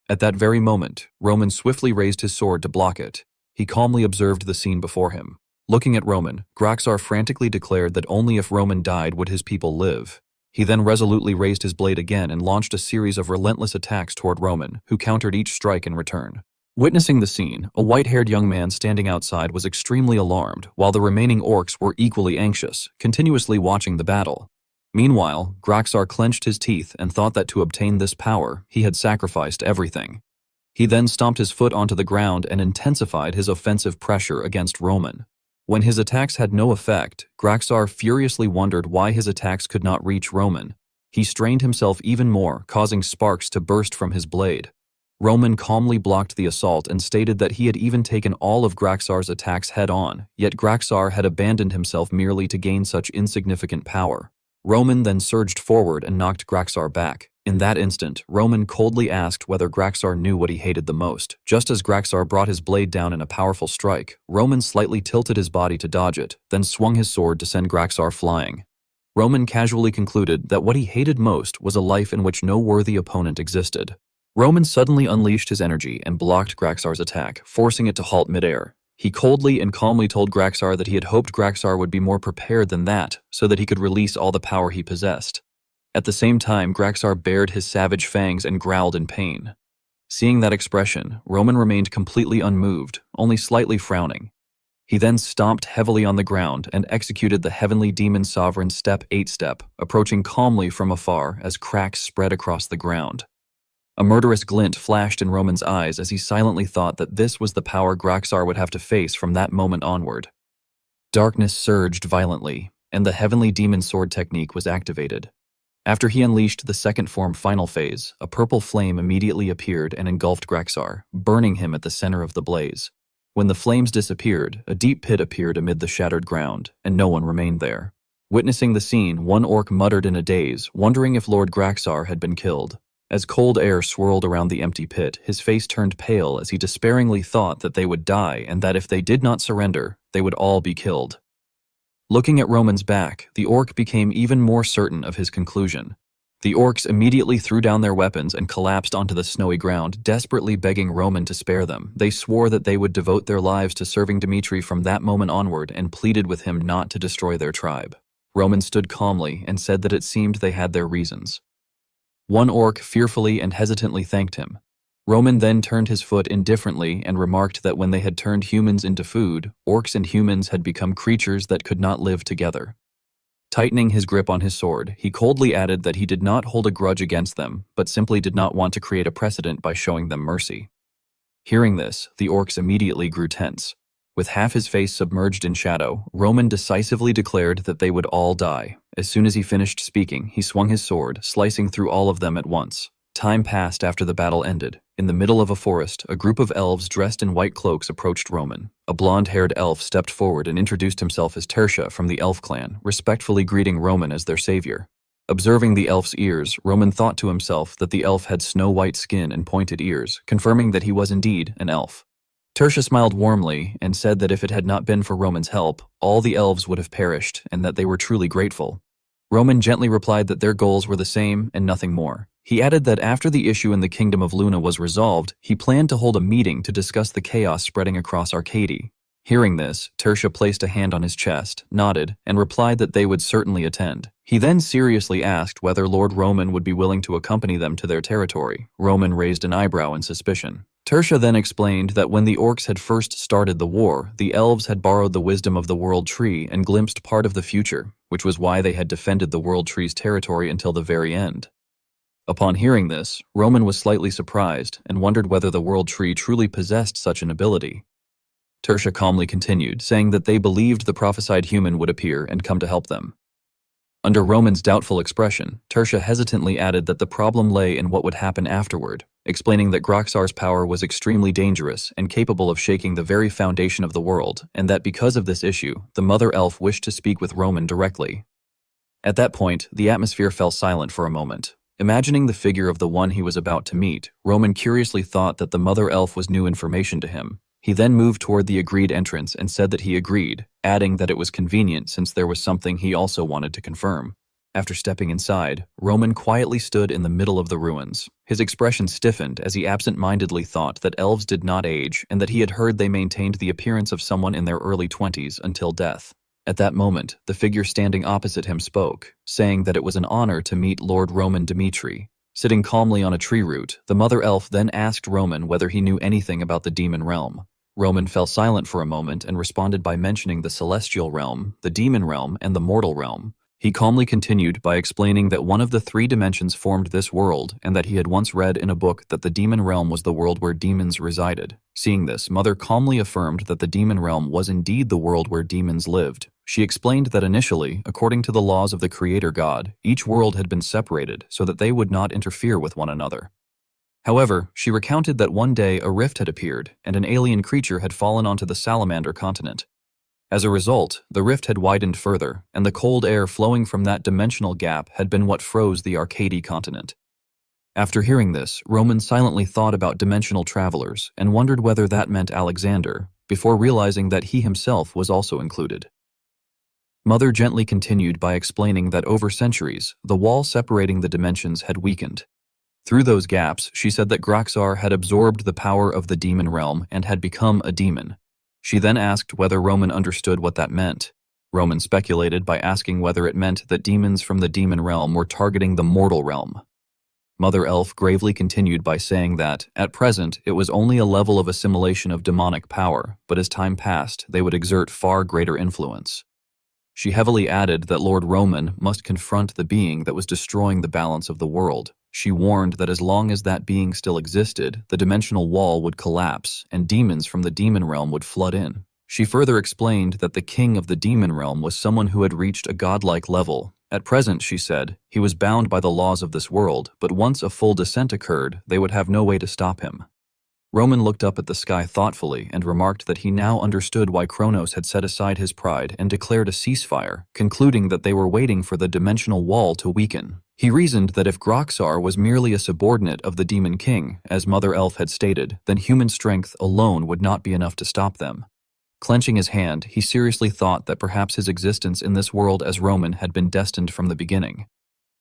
At that very moment, Roman swiftly raised his sword to block it. He calmly observed the scene before him. Looking at Roman, Graxar frantically declared that only if Roman died would his people live. He then resolutely raised his blade again and launched a series of relentless attacks toward Roman, who countered each strike in return. Witnessing the scene, a white-haired young man standing outside was extremely alarmed, while the remaining orcs were equally anxious, continuously watching the battle. Meanwhile, Graxar clenched his teeth and thought that to obtain this power, he had sacrificed everything. He then stomped his foot onto the ground and intensified his offensive pressure against Roman. When his attacks had no effect, Graxar furiously wondered why his attacks could not reach Roman. He strained himself even more, causing sparks to burst from his blade. Roman calmly blocked the assault and stated that he had even taken all of Graxar's attacks head-on, yet Graxar had abandoned himself merely to gain such insignificant power. Roman then surged forward and knocked Graxar back. In that instant, Roman coldly asked whether Graxar knew what he hated the most. Just as Graxar brought his blade down in a powerful strike, Roman slightly tilted his body to dodge it, then swung his sword to send Graxar flying. Roman casually concluded that what he hated most was a life in which no worthy opponent existed. Roman suddenly unleashed his energy and blocked Graxar's attack, forcing it to halt midair. He coldly and calmly told Graxar that he had hoped Graxar would be more prepared than that, so that he could release all the power he possessed. At the same time, Graxar bared his savage fangs and growled in pain. Seeing that expression, Roman remained completely unmoved, only slightly frowning. He then stomped heavily on the ground and executed the Heavenly Demon Sovereign Step 8-step, approaching calmly from afar as cracks spread across the ground. A murderous glint flashed in Roman's eyes as he silently thought that this was the power Graxar would have to face from that moment onward. Darkness surged violently, and the Heavenly Demon Sword technique was activated. After he unleashed the second form final phase, a purple flame immediately appeared and engulfed Graxar, burning him at the center of the blaze. When the flames disappeared, a deep pit appeared amid the shattered ground, and no one remained there. Witnessing the scene, one orc muttered in a daze, wondering if Lord Graxar had been killed. As cold air swirled around the empty pit, his face turned pale as he despairingly thought that they would die and that if they did not surrender, they would all be killed. Looking at Roman's back, the orc became even more certain of his conclusion. The orcs immediately threw down their weapons and collapsed onto the snowy ground, desperately begging Roman to spare them. They swore that they would devote their lives to serving Dmitri from that moment onward and pleaded with him not to destroy their tribe. Roman stood calmly and said that it seemed they had their reasons. One orc fearfully and hesitantly thanked him. Roman then turned his foot indifferently and remarked that when they had turned humans into food, orcs and humans had become creatures that could not live together. Tightening his grip on his sword, he coldly added that he did not hold a grudge against them, but simply did not want to create a precedent by showing them mercy. Hearing this, the orcs immediately grew tense. With half his face submerged in shadow, Roman decisively declared that they would all die. As soon as he finished speaking, he swung his sword, slicing through all of them at once. Time passed after the battle ended. In the middle of a forest, a group of elves dressed in white cloaks approached Roman. A blonde-haired elf stepped forward and introduced himself as Tertia from the elf clan, respectfully greeting Roman as their savior. Observing the elf's ears, Roman thought to himself that the elf had snow-white skin and pointed ears, confirming that he was indeed an elf. Tertia smiled warmly and said that if it had not been for Roman's help, all the elves would have perished and that they were truly grateful. Roman gently replied that their goals were the same and nothing more. He added that after the issue in the Kingdom of Luna was resolved, he planned to hold a meeting to discuss the chaos spreading across Arcady. Hearing this, Tertia placed a hand on his chest, nodded, and replied that they would certainly attend. He then seriously asked whether Lord Roman would be willing to accompany them to their territory. Roman raised an eyebrow in suspicion. Tertia then explained that when the orcs had first started the war, the elves had borrowed the wisdom of the World Tree and glimpsed part of the future, which was why they had defended the World Tree's territory until the very end. Upon hearing this, Roman was slightly surprised and wondered whether the World Tree truly possessed such an ability. Tertia calmly continued, saying that they believed the prophesied human would appear and come to help them. Under Roman's doubtful expression, Tertia hesitantly added that the problem lay in what would happen afterward, explaining that Graxar's power was extremely dangerous and capable of shaking the very foundation of the world, and that because of this issue, the Mother Elf wished to speak with Roman directly. At that point, the atmosphere fell silent for a moment. Imagining the figure of the one he was about to meet, Roman curiously thought that the Mother Elf was new information to him. He then moved toward the agreed entrance and said that he agreed, adding that it was convenient since there was something he also wanted to confirm. After stepping inside, Roman quietly stood in the middle of the ruins. His expression stiffened as he absent-mindedly thought that elves did not age and that he had heard they maintained the appearance of someone in their early 20s until death. At that moment, the figure standing opposite him spoke, saying that it was an honor to meet Lord Roman Dmitri. Sitting calmly on a tree root, the Mother Elf then asked Roman whether he knew anything about the demon realm. Roman fell silent for a moment and responded by mentioning the celestial realm, the demon realm, and the mortal realm. He calmly continued by explaining that one of the three dimensions formed this world and that he had once read in a book that the demon realm was the world where demons resided. Seeing this, Mother calmly affirmed that the demon realm was indeed the world where demons lived. She explained that initially, according to the laws of the Creator God, each world had been separated so that they would not interfere with one another. However, she recounted that one day a rift had appeared and an alien creature had fallen onto the salamander continent. As a result, the rift had widened further, and the cold air flowing from that dimensional gap had been what froze the Arcady continent. After hearing this, Roman silently thought about dimensional travelers and wondered whether that meant Alexander, before realizing that he himself was also included. Mother gently continued by explaining that over centuries, the wall separating the dimensions had weakened. Through those gaps, she said that Groxar had absorbed the power of the demon realm and had become a demon. She then asked whether Roman understood what that meant. Roman speculated by asking whether it meant that demons from the demon realm were targeting the mortal realm. Mother Elf gravely continued by saying that, at present, it was only a level of assimilation of demonic power, but as time passed, they would exert far greater influence. She heavily added that Lord Roman must confront the being that was destroying the balance of the world. She warned that as long as that being still existed, the dimensional wall would collapse and demons from the demon realm would flood in. She further explained that the king of the demon realm was someone who had reached a godlike level. At present, she said, he was bound by the laws of this world, but once a full descent occurred, they would have no way to stop him. Roman looked up at the sky thoughtfully and remarked that he now understood why Kronos had set aside his pride and declared a ceasefire, concluding that they were waiting for the dimensional wall to weaken. He reasoned that if Groxar was merely a subordinate of the Demon King, as Mother Elf had stated, then human strength alone would not be enough to stop them. Clenching his hand, he seriously thought that perhaps his existence in this world as Roman had been destined from the beginning.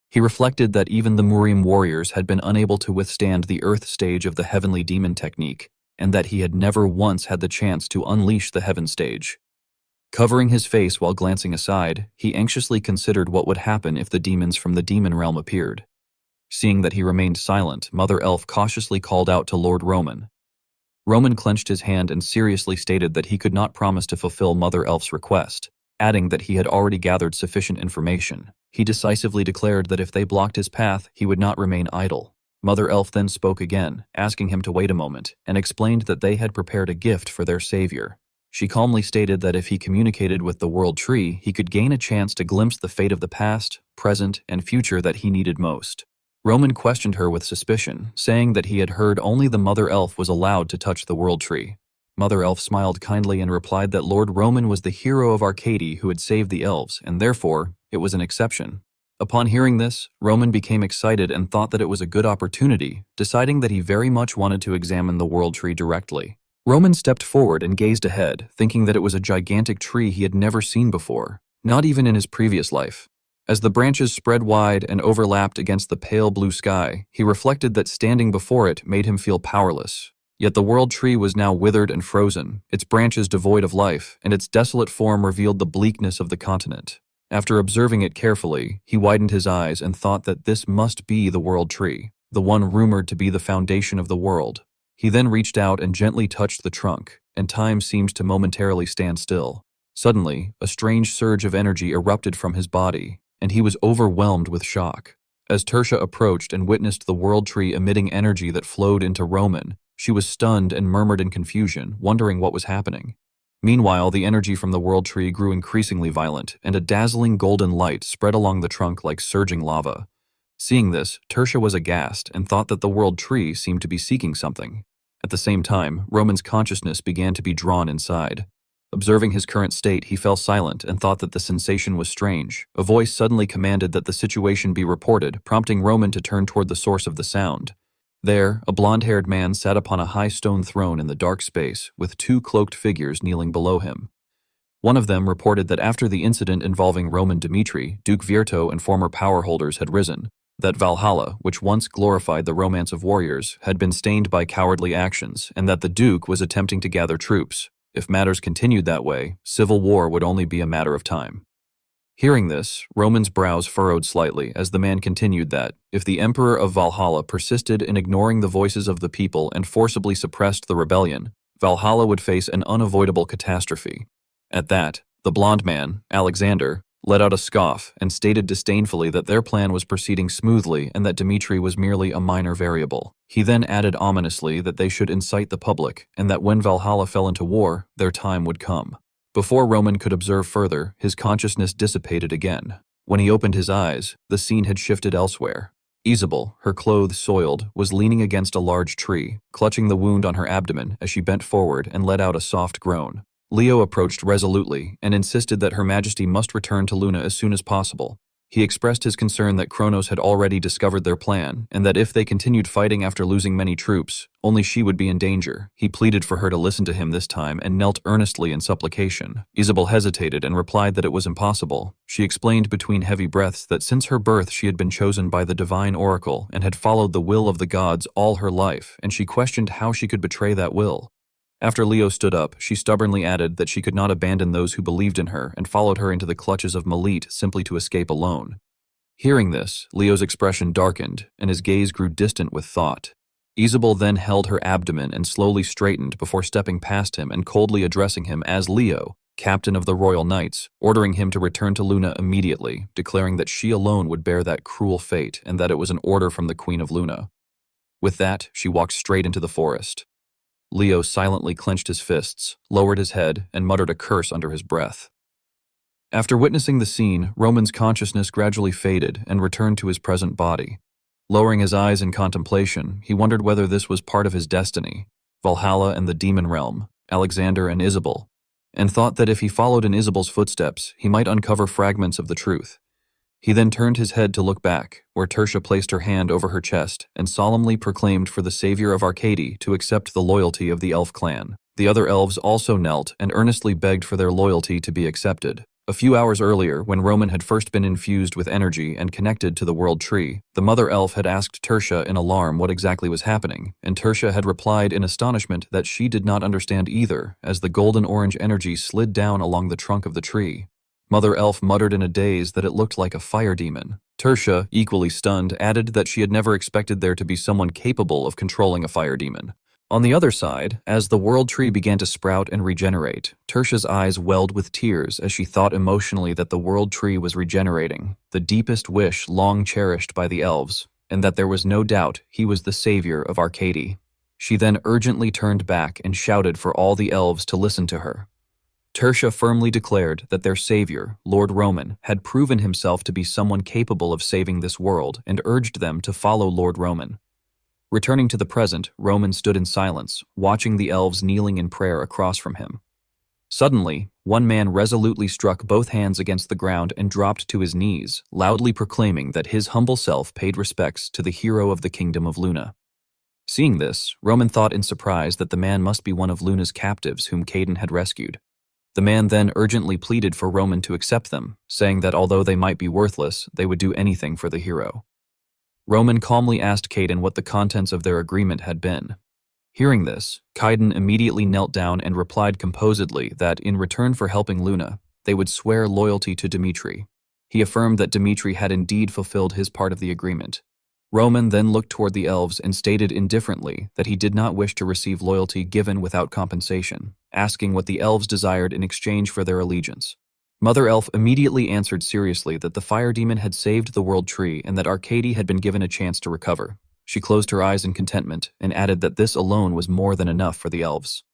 He reflected that even the Murium warriors had been unable to withstand the Earth stage of the Heavenly Demon technique, and that he had never once had the chance to unleash the Heaven stage. Covering his face while glancing aside, he anxiously considered what would happen if the demons from the demon realm appeared. Seeing that he remained silent, Mother Elf cautiously called out to Lord Roman. Roman clenched his hand and seriously stated that he could not promise to fulfill Mother Elf's request, adding that he had already gathered sufficient information. He decisively declared that if they blocked his path, he would not remain idle. Mother Elf then spoke again, asking him to wait a moment, and explained that they had prepared a gift for their savior. She calmly stated that if he communicated with the World Tree, he could gain a chance to glimpse the fate of the past, present, and future that he needed most. Roman questioned her with suspicion, saying that he had heard only the Mother Elf was allowed to touch the World Tree. Mother Elf smiled kindly and replied that Lord Roman was the hero of Arcady who had saved the elves, and therefore, it was an exception. Upon hearing this, Roman became excited and thought that it was a good opportunity, deciding that he very much wanted to examine the World Tree directly. Roman stepped forward and gazed ahead, thinking that it was a gigantic tree he had never seen before, not even in his previous life. As the branches spread wide and overlapped against the pale blue sky, he reflected that standing before it made him feel powerless. Yet the World Tree was now withered and frozen, its branches devoid of life, and its desolate form revealed the bleakness of the continent. After observing it carefully, he widened his eyes and thought that this must be the World Tree, the one rumored to be the foundation of the world. He then reached out and gently touched the trunk, and time seemed to momentarily stand still. Suddenly, a strange surge of energy erupted from his body, and he was overwhelmed with shock. As Tertia approached and witnessed the World Tree emitting energy that flowed into Roman, she was stunned and murmured in confusion, wondering what was happening. Meanwhile, the energy from the World Tree grew increasingly violent, and a dazzling golden light spread along the trunk like surging lava. Seeing this, Tertia was aghast and thought that the World Tree seemed to be seeking something. At the same time, Roman's consciousness began to be drawn inside. Observing his current state, he fell silent and thought that the sensation was strange. A voice suddenly commanded that the situation be reported, prompting Roman to turn toward the source of the sound. There, a blonde-haired man sat upon a high stone throne in the dark space, with two cloaked figures kneeling below him. One of them reported that after the incident involving Roman Dmitri, Duke Virto and former power holders had risen, that Valhalla, which once glorified the romance of warriors, had been stained by cowardly actions, and that the Duke was attempting to gather troops. If matters continued that way, civil war would only be a matter of time. Hearing this, Roman's brows furrowed slightly as the man continued that, if the Emperor of Valhalla persisted in ignoring the voices of the people and forcibly suppressed the rebellion, Valhalla would face an unavoidable catastrophe. At that, the blond man, Alexander, let out a scoff and stated disdainfully that their plan was proceeding smoothly and that Dmitri was merely a minor variable. He then added ominously that they should incite the public and that when Valhalla fell into war, their time would come. Before Roman could observe further, his consciousness dissipated again. When he opened his eyes, the scene had shifted elsewhere. Isabel, her clothes soiled, was leaning against a large tree, clutching the wound on her abdomen as she bent forward and let out a soft groan. Leo approached resolutely and insisted that Her Majesty must return to Luna as soon as possible. He expressed his concern that Kronos had already discovered their plan, and that if they continued fighting after losing many troops, only she would be in danger. He pleaded for her to listen to him this time and knelt earnestly in supplication. Isabel hesitated and replied that it was impossible. She explained between heavy breaths that since her birth she had been chosen by the divine oracle and had followed the will of the gods all her life, and she questioned how she could betray that will. After Leo stood up, she stubbornly added that she could not abandon those who believed in her and followed her into the clutches of Malit simply to escape alone. Hearing this, Leo's expression darkened, and his gaze grew distant with thought. Isabel then held her abdomen and slowly straightened before stepping past him and coldly addressing him as Leo, captain of the Royal Knights, ordering him to return to Luna immediately, declaring that she alone would bear that cruel fate and that it was an order from the Queen of Luna. With that, she walked straight into the forest. Leo silently clenched his fists, lowered his head, and muttered a curse under his breath. After witnessing the scene, Roman's consciousness gradually faded and returned to his present body. Lowering his eyes in contemplation, he wondered whether this was part of his destiny, Valhalla and the demon realm, Alexander and Isabel, and thought that if he followed in Isabel's footsteps, he might uncover fragments of the truth. He then turned his head to look back, where Tertia placed her hand over her chest and solemnly proclaimed for the savior of Arcady to accept the loyalty of the elf clan. The other elves also knelt and earnestly begged for their loyalty to be accepted. A few hours earlier, when Roman had first been infused with energy and connected to the world tree, the mother elf had asked Tertia in alarm what exactly was happening, and Tertia had replied in astonishment that she did not understand either, as the golden-orange energy slid down along the trunk of the tree. Mother Elf muttered in a daze that it looked like a fire demon. Tertia, equally stunned, added that she had never expected there to be someone capable of controlling a fire demon. On the other side, as the world tree began to sprout and regenerate, Tertia's eyes welled with tears as she thought emotionally that the world tree was regenerating, the deepest wish long cherished by the elves, and that there was no doubt he was the savior of Arcady. She then urgently turned back and shouted for all the elves to listen to her. Tertia firmly declared that their savior, Lord Roman, had proven himself to be someone capable of saving this world and urged them to follow Lord Roman. Returning to the present, Roman stood in silence, watching the elves kneeling in prayer across from him. Suddenly, one man resolutely struck both hands against the ground and dropped to his knees, loudly proclaiming that his humble self paid respects to the hero of the Kingdom of Luna. Seeing this, Roman thought in surprise that the man must be one of Luna's captives whom Caden had rescued. The man then urgently pleaded for Roman to accept them, saying that although they might be worthless, they would do anything for the hero. Roman calmly asked Caden what the contents of their agreement had been. Hearing this, Caden immediately knelt down and replied composedly that in return for helping Luna, they would swear loyalty to Dimitri. He affirmed that Dimitri had indeed fulfilled his part of the agreement. Roman then looked toward the elves and stated indifferently that he did not wish to receive loyalty given without compensation, asking what the elves desired in exchange for their allegiance. Mother Elf immediately answered seriously that the fire demon had saved the world tree and that Arcady had been given a chance to recover. She closed her eyes in contentment and added that this alone was more than enough for the elves.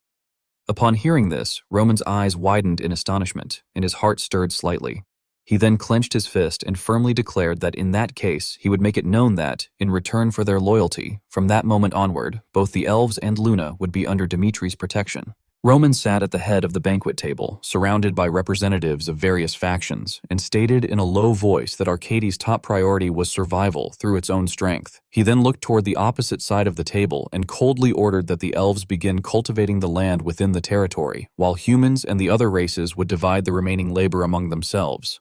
Upon hearing this, Roman's eyes widened in astonishment and his heart stirred slightly. He then clenched his fist and firmly declared that in that case he would make it known that, in return for their loyalty, from that moment onward, both the elves and Luna would be under Dimitri's protection. Roman sat at the head of the banquet table, surrounded by representatives of various factions, and stated in a low voice that Arcady's top priority was survival through its own strength. He then looked toward the opposite side of the table and coldly ordered that the elves begin cultivating the land within the territory, while humans and the other races would divide the remaining labor among themselves.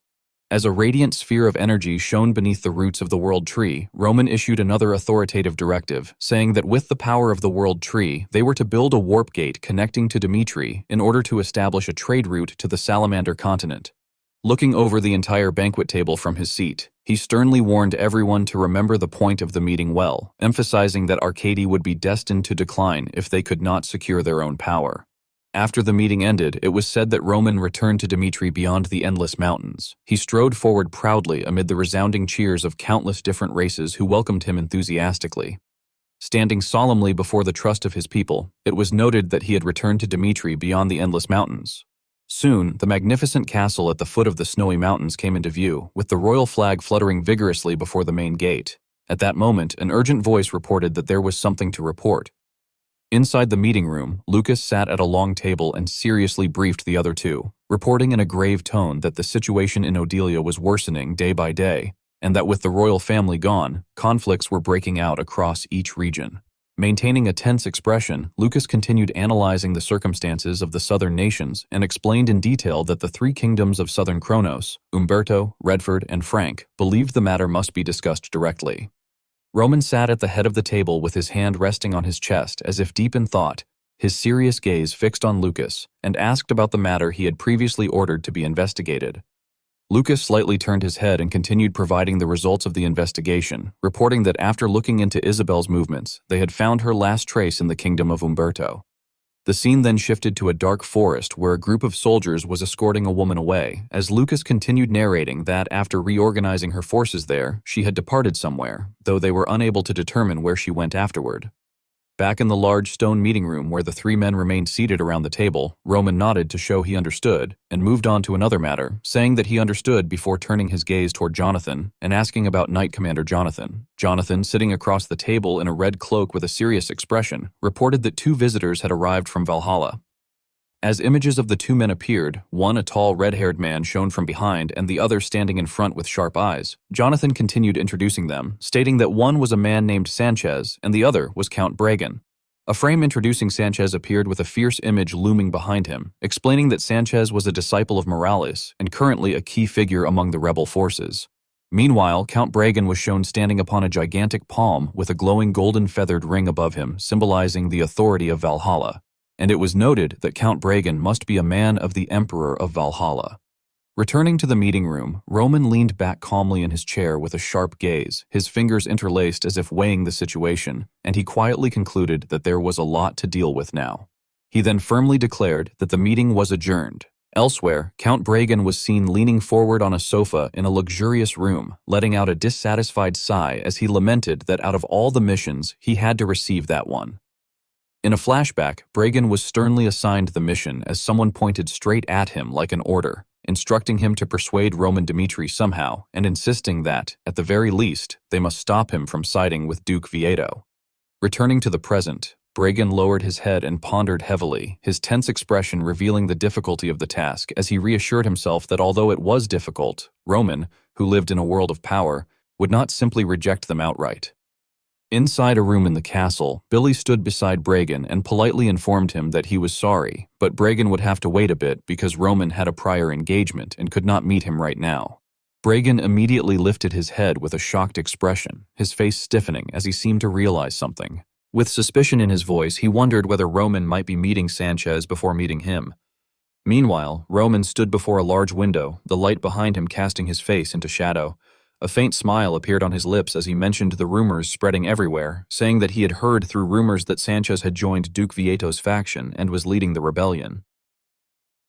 As a radiant sphere of energy shone beneath the roots of the world tree, Roman issued another authoritative directive, saying that with the power of the world tree, they were to build a warp gate connecting to Dimitri in order to establish a trade route to the Salamander continent. Looking over the entire banquet table from his seat, he sternly warned everyone to remember the point of the meeting well, emphasizing that Arcady would be destined to decline if they could not secure their own power. After the meeting ended, it was said that Roman returned to Dimitri beyond the endless mountains. He strode forward proudly amid the resounding cheers of countless different races who welcomed him enthusiastically. Standing solemnly before the trust of his people, it was noted that he had returned to Dimitri beyond the endless mountains. Soon, the magnificent castle at the foot of the snowy mountains came into view, with the royal flag fluttering vigorously before the main gate. At that moment, an urgent voice reported that there was something to report. Inside the meeting room, Lucas sat at a long table and seriously briefed the other two, reporting in a grave tone that the situation in Odelia was worsening day by day, and that with the royal family gone, conflicts were breaking out across each region. Maintaining a tense expression, Lucas continued analyzing the circumstances of the southern nations and explained in detail that the three kingdoms of southern Kronos, Umberto, Redford, and Frank, believed the matter must be discussed directly. Roman sat at the head of the table with his hand resting on his chest as if deep in thought, his serious gaze fixed on Lucas, and asked about the matter he had previously ordered to be investigated. Lucas slightly turned his head and continued providing the results of the investigation, reporting that after looking into Isabel's movements, they had found her last trace in the kingdom of Umberto. The scene then shifted to a dark forest where a group of soldiers was escorting a woman away, as Lucas continued narrating that after reorganizing her forces there, she had departed somewhere, though they were unable to determine where she went afterward. Back in the large stone meeting room where the three men remained seated around the table, Roman nodded to show he understood, and moved on to another matter, saying that he understood before turning his gaze toward Jonathan and asking about Knight Commander Jonathan. Jonathan, sitting across the table in a red cloak with a serious expression, reported that two visitors had arrived from Valhalla. As images of the two men appeared, one a tall red-haired man shown from behind and the other standing in front with sharp eyes, Jonathan continued introducing them, stating that one was a man named Sanchez and the other was Count Bragan. A frame introducing Sanchez appeared with a fierce image looming behind him, explaining that Sanchez was a disciple of Morales and currently a key figure among the rebel forces. Meanwhile, Count Bragan was shown standing upon a gigantic palm with a glowing golden feathered ring above him, symbolizing the authority of Valhalla. And it was noted that Count Bragan must be a man of the Emperor of Valhalla. Returning to the meeting room, Roman leaned back calmly in his chair with a sharp gaze, his fingers interlaced as if weighing the situation, and he quietly concluded that there was a lot to deal with now. He then firmly declared that the meeting was adjourned. Elsewhere, Count Bragan was seen leaning forward on a sofa in a luxurious room, letting out a dissatisfied sigh as he lamented that out of all the missions, he had to receive that one. In a flashback, Bragan was sternly assigned the mission as someone pointed straight at him like an order, instructing him to persuade Roman Dmitri somehow and insisting that, at the very least, they must stop him from siding with Duke Vieto. Returning to the present, Bragan lowered his head and pondered heavily, his tense expression revealing the difficulty of the task as he reassured himself that although it was difficult, Roman, who lived in a world of power, would not simply reject them outright. Inside a room in the castle, Billy stood beside Bragan and politely informed him that he was sorry, but Bragan would have to wait a bit because Roman had a prior engagement and could not meet him right now. Bragan immediately lifted his head with a shocked expression, his face stiffening as he seemed to realize something. With suspicion in his voice, he wondered whether Roman might be meeting Sanchez before meeting him. Meanwhile, Roman stood before a large window, the light behind him casting his face into shadow. A faint smile appeared on his lips as he mentioned the rumors spreading everywhere, saying that he had heard through rumors that Sanchez had joined Duke Vieto's faction and was leading the rebellion.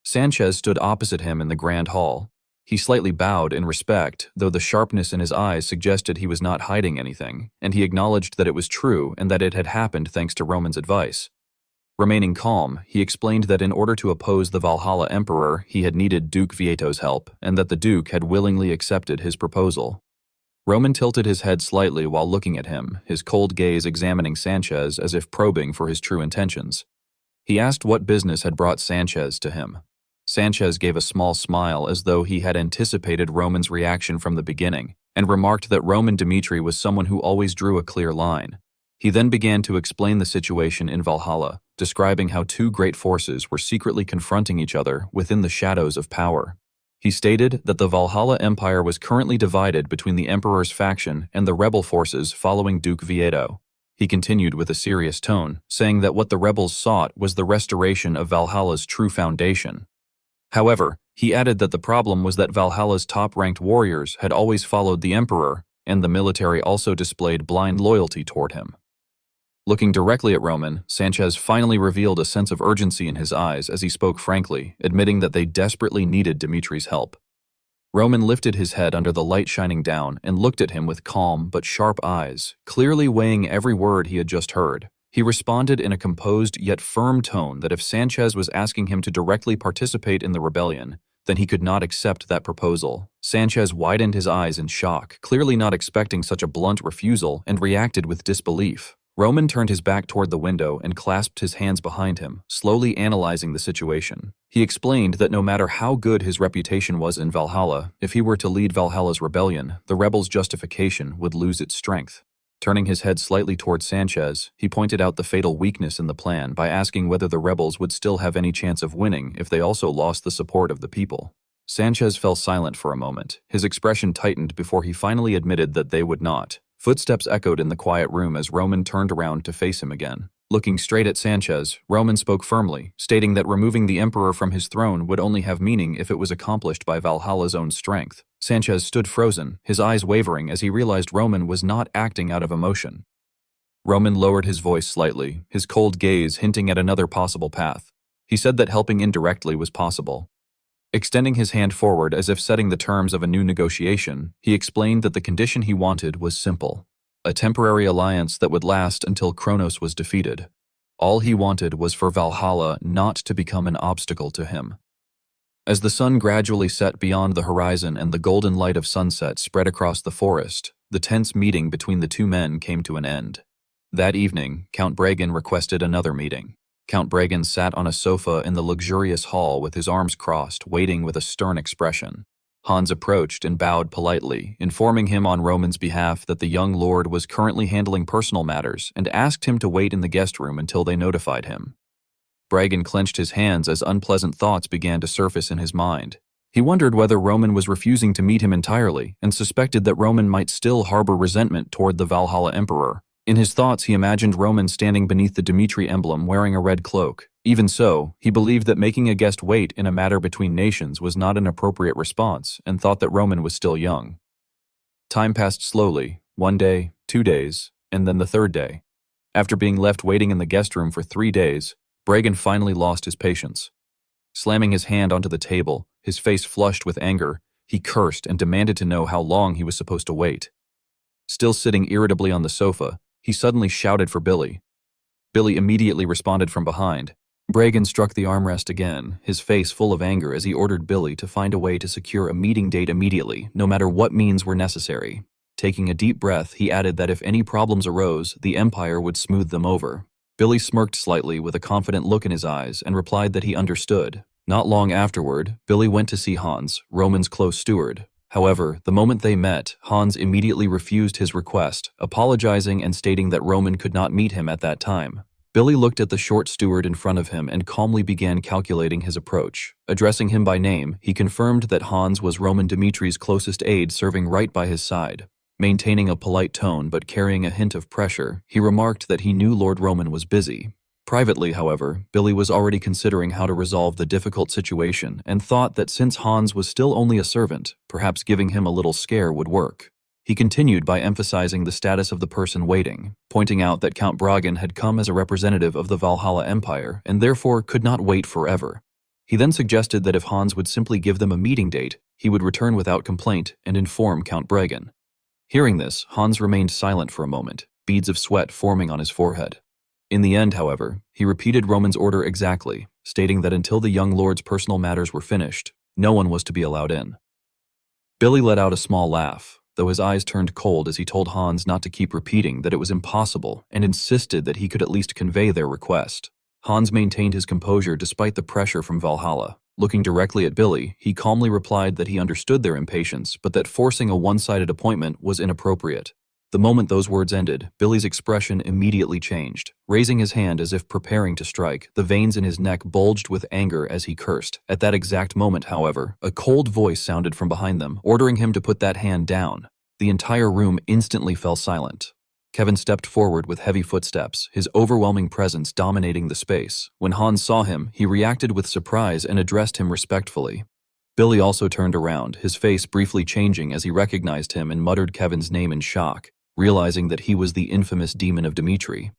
Sanchez stood opposite him in the grand hall. He slightly bowed in respect, though the sharpness in his eyes suggested he was not hiding anything, and he acknowledged that it was true and that it had happened thanks to Roman's advice. Remaining calm, he explained that in order to oppose the Valhalla Emperor, he had needed Duke Vieto's help, and that the Duke had willingly accepted his proposal. Roman tilted his head slightly while looking at him, his cold gaze examining Sanchez as if probing for his true intentions. He asked what business had brought Sanchez to him. Sanchez gave a small smile as though he had anticipated Roman's reaction from the beginning, and remarked that Roman Dmitri was someone who always drew a clear line. He then began to explain the situation in Valhalla, describing how two great forces were secretly confronting each other within the shadows of power. He stated that the Valhalla Empire was currently divided between the Emperor's faction and the rebel forces following Duke Vieto. He continued with a serious tone, saying that what the rebels sought was the restoration of Valhalla's true foundation. However, he added that the problem was that Valhalla's top-ranked warriors had always followed the Emperor, and the military also displayed blind loyalty toward him. Looking directly at Roman, Sanchez finally revealed a sense of urgency in his eyes as he spoke frankly, admitting that they desperately needed Dimitri's help. Roman lifted his head under the light shining down and looked at him with calm but sharp eyes, clearly weighing every word he had just heard. He responded in a composed yet firm tone that if Sanchez was asking him to directly participate in the rebellion, then he could not accept that proposal, Sanchez widened his eyes in shock, clearly not expecting such a blunt refusal, and reacted with disbelief. Roman turned his back toward the window and clasped his hands behind him, slowly analyzing the situation. He explained that no matter how good his reputation was in Valhalla, if he were to lead Valhalla's rebellion, the rebels' justification would lose its strength. Turning his head slightly toward Sanchez, he pointed out the fatal weakness in the plan by asking whether the rebels would still have any chance of winning if they also lost the support of the people. Sanchez fell silent for a moment. His expression tightened before he finally admitted that they would not. Footsteps echoed in the quiet room as Roman turned around to face him again. Looking straight at Sanchez, Roman spoke firmly, stating that removing the Emperor from his throne would only have meaning if it was accomplished by Valhalla's own strength. Sanchez stood frozen, his eyes wavering as he realized Roman was not acting out of emotion. Roman lowered his voice slightly, his cold gaze hinting at another possible path. He said that helping indirectly was possible. Extending his hand forward as if setting the terms of a new negotiation, he explained that the condition he wanted was simple. A temporary alliance that would last until Kronos was defeated. All he wanted was for Valhalla not to become an obstacle to him. As the sun gradually set beyond the horizon and the golden light of sunset spread across the forest, the tense meeting between the two men came to an end. That evening, Count Bragan requested another meeting. Count Bragan sat on a sofa in the luxurious hall with his arms crossed, waiting with a stern expression. Hans approached and bowed politely, informing him on Roman's behalf that the young lord was currently handling personal matters and asked him to wait in the guest room until they notified him. Bragan clenched his hands as unpleasant thoughts began to surface in his mind. He wondered whether Roman was refusing to meet him entirely and suspected that Roman might still harbor resentment toward the Valhalla Emperor. In his thoughts, he imagined Roman standing beneath the Dmitri emblem wearing a red cloak. Even so, he believed that making a guest wait in a matter between nations was not an appropriate response and thought that Roman was still young. Time passed slowly, 1 day, 2 days, and then the third day. After being left waiting in the guest room for 3 days, Bragan finally lost his patience. Slamming his hand onto the table, his face flushed with anger, he cursed and demanded to know how long he was supposed to wait. Still sitting irritably on the sofa, he suddenly shouted for Billy. Billy immediately responded from behind. Bragan struck the armrest again, his face full of anger as he ordered Billy to find a way to secure a meeting date immediately, no matter what means were necessary. Taking a deep breath, he added that if any problems arose, the Empire would smooth them over. Billy smirked slightly with a confident look in his eyes and replied that he understood. Not long afterward, Billy went to see Hans, Roman's close steward. However, the moment they met, Hans immediately refused his request, apologizing and stating that Roman could not meet him at that time. Billy looked at the short steward in front of him and calmly began calculating his approach. Addressing him by name, he confirmed that Hans was Roman Dimitri's closest aide serving right by his side. Maintaining a polite tone but carrying a hint of pressure, he remarked that he knew Lord Roman was busy. Privately, however, Billy was already considering how to resolve the difficult situation and thought that since Hans was still only a servant, perhaps giving him a little scare would work. He continued by emphasizing the status of the person waiting, pointing out that Count Bragan had come as a representative of the Valhalla Empire and therefore could not wait forever. He then suggested that if Hans would simply give them a meeting date, he would return without complaint and inform Count Bragan. Hearing this, Hans remained silent for a moment, beads of sweat forming on his forehead. In the end, however, he repeated Roman's order exactly, stating that until the young lord's personal matters were finished, no one was to be allowed in. Billy let out a small laugh, though his eyes turned cold as he told Hans not to keep repeating that it was impossible and insisted that he could at least convey their request. Hans maintained his composure despite the pressure from Valhalla. Looking directly at Billy, he calmly replied that he understood their impatience, but that forcing a one-sided appointment was inappropriate. The moment those words ended, Billy's expression immediately changed. Raising his hand as if preparing to strike, the veins in his neck bulged with anger as he cursed. At that exact moment, however, a cold voice sounded from behind them, ordering him to put that hand down. The entire room instantly fell silent. Kevin stepped forward with heavy footsteps, his overwhelming presence dominating the space. When Hans saw him, he reacted with surprise and addressed him respectfully. Billy also turned around, his face briefly changing as he recognized him and muttered Kevin's name in shock, realizing that he was the infamous demon of Dmitri.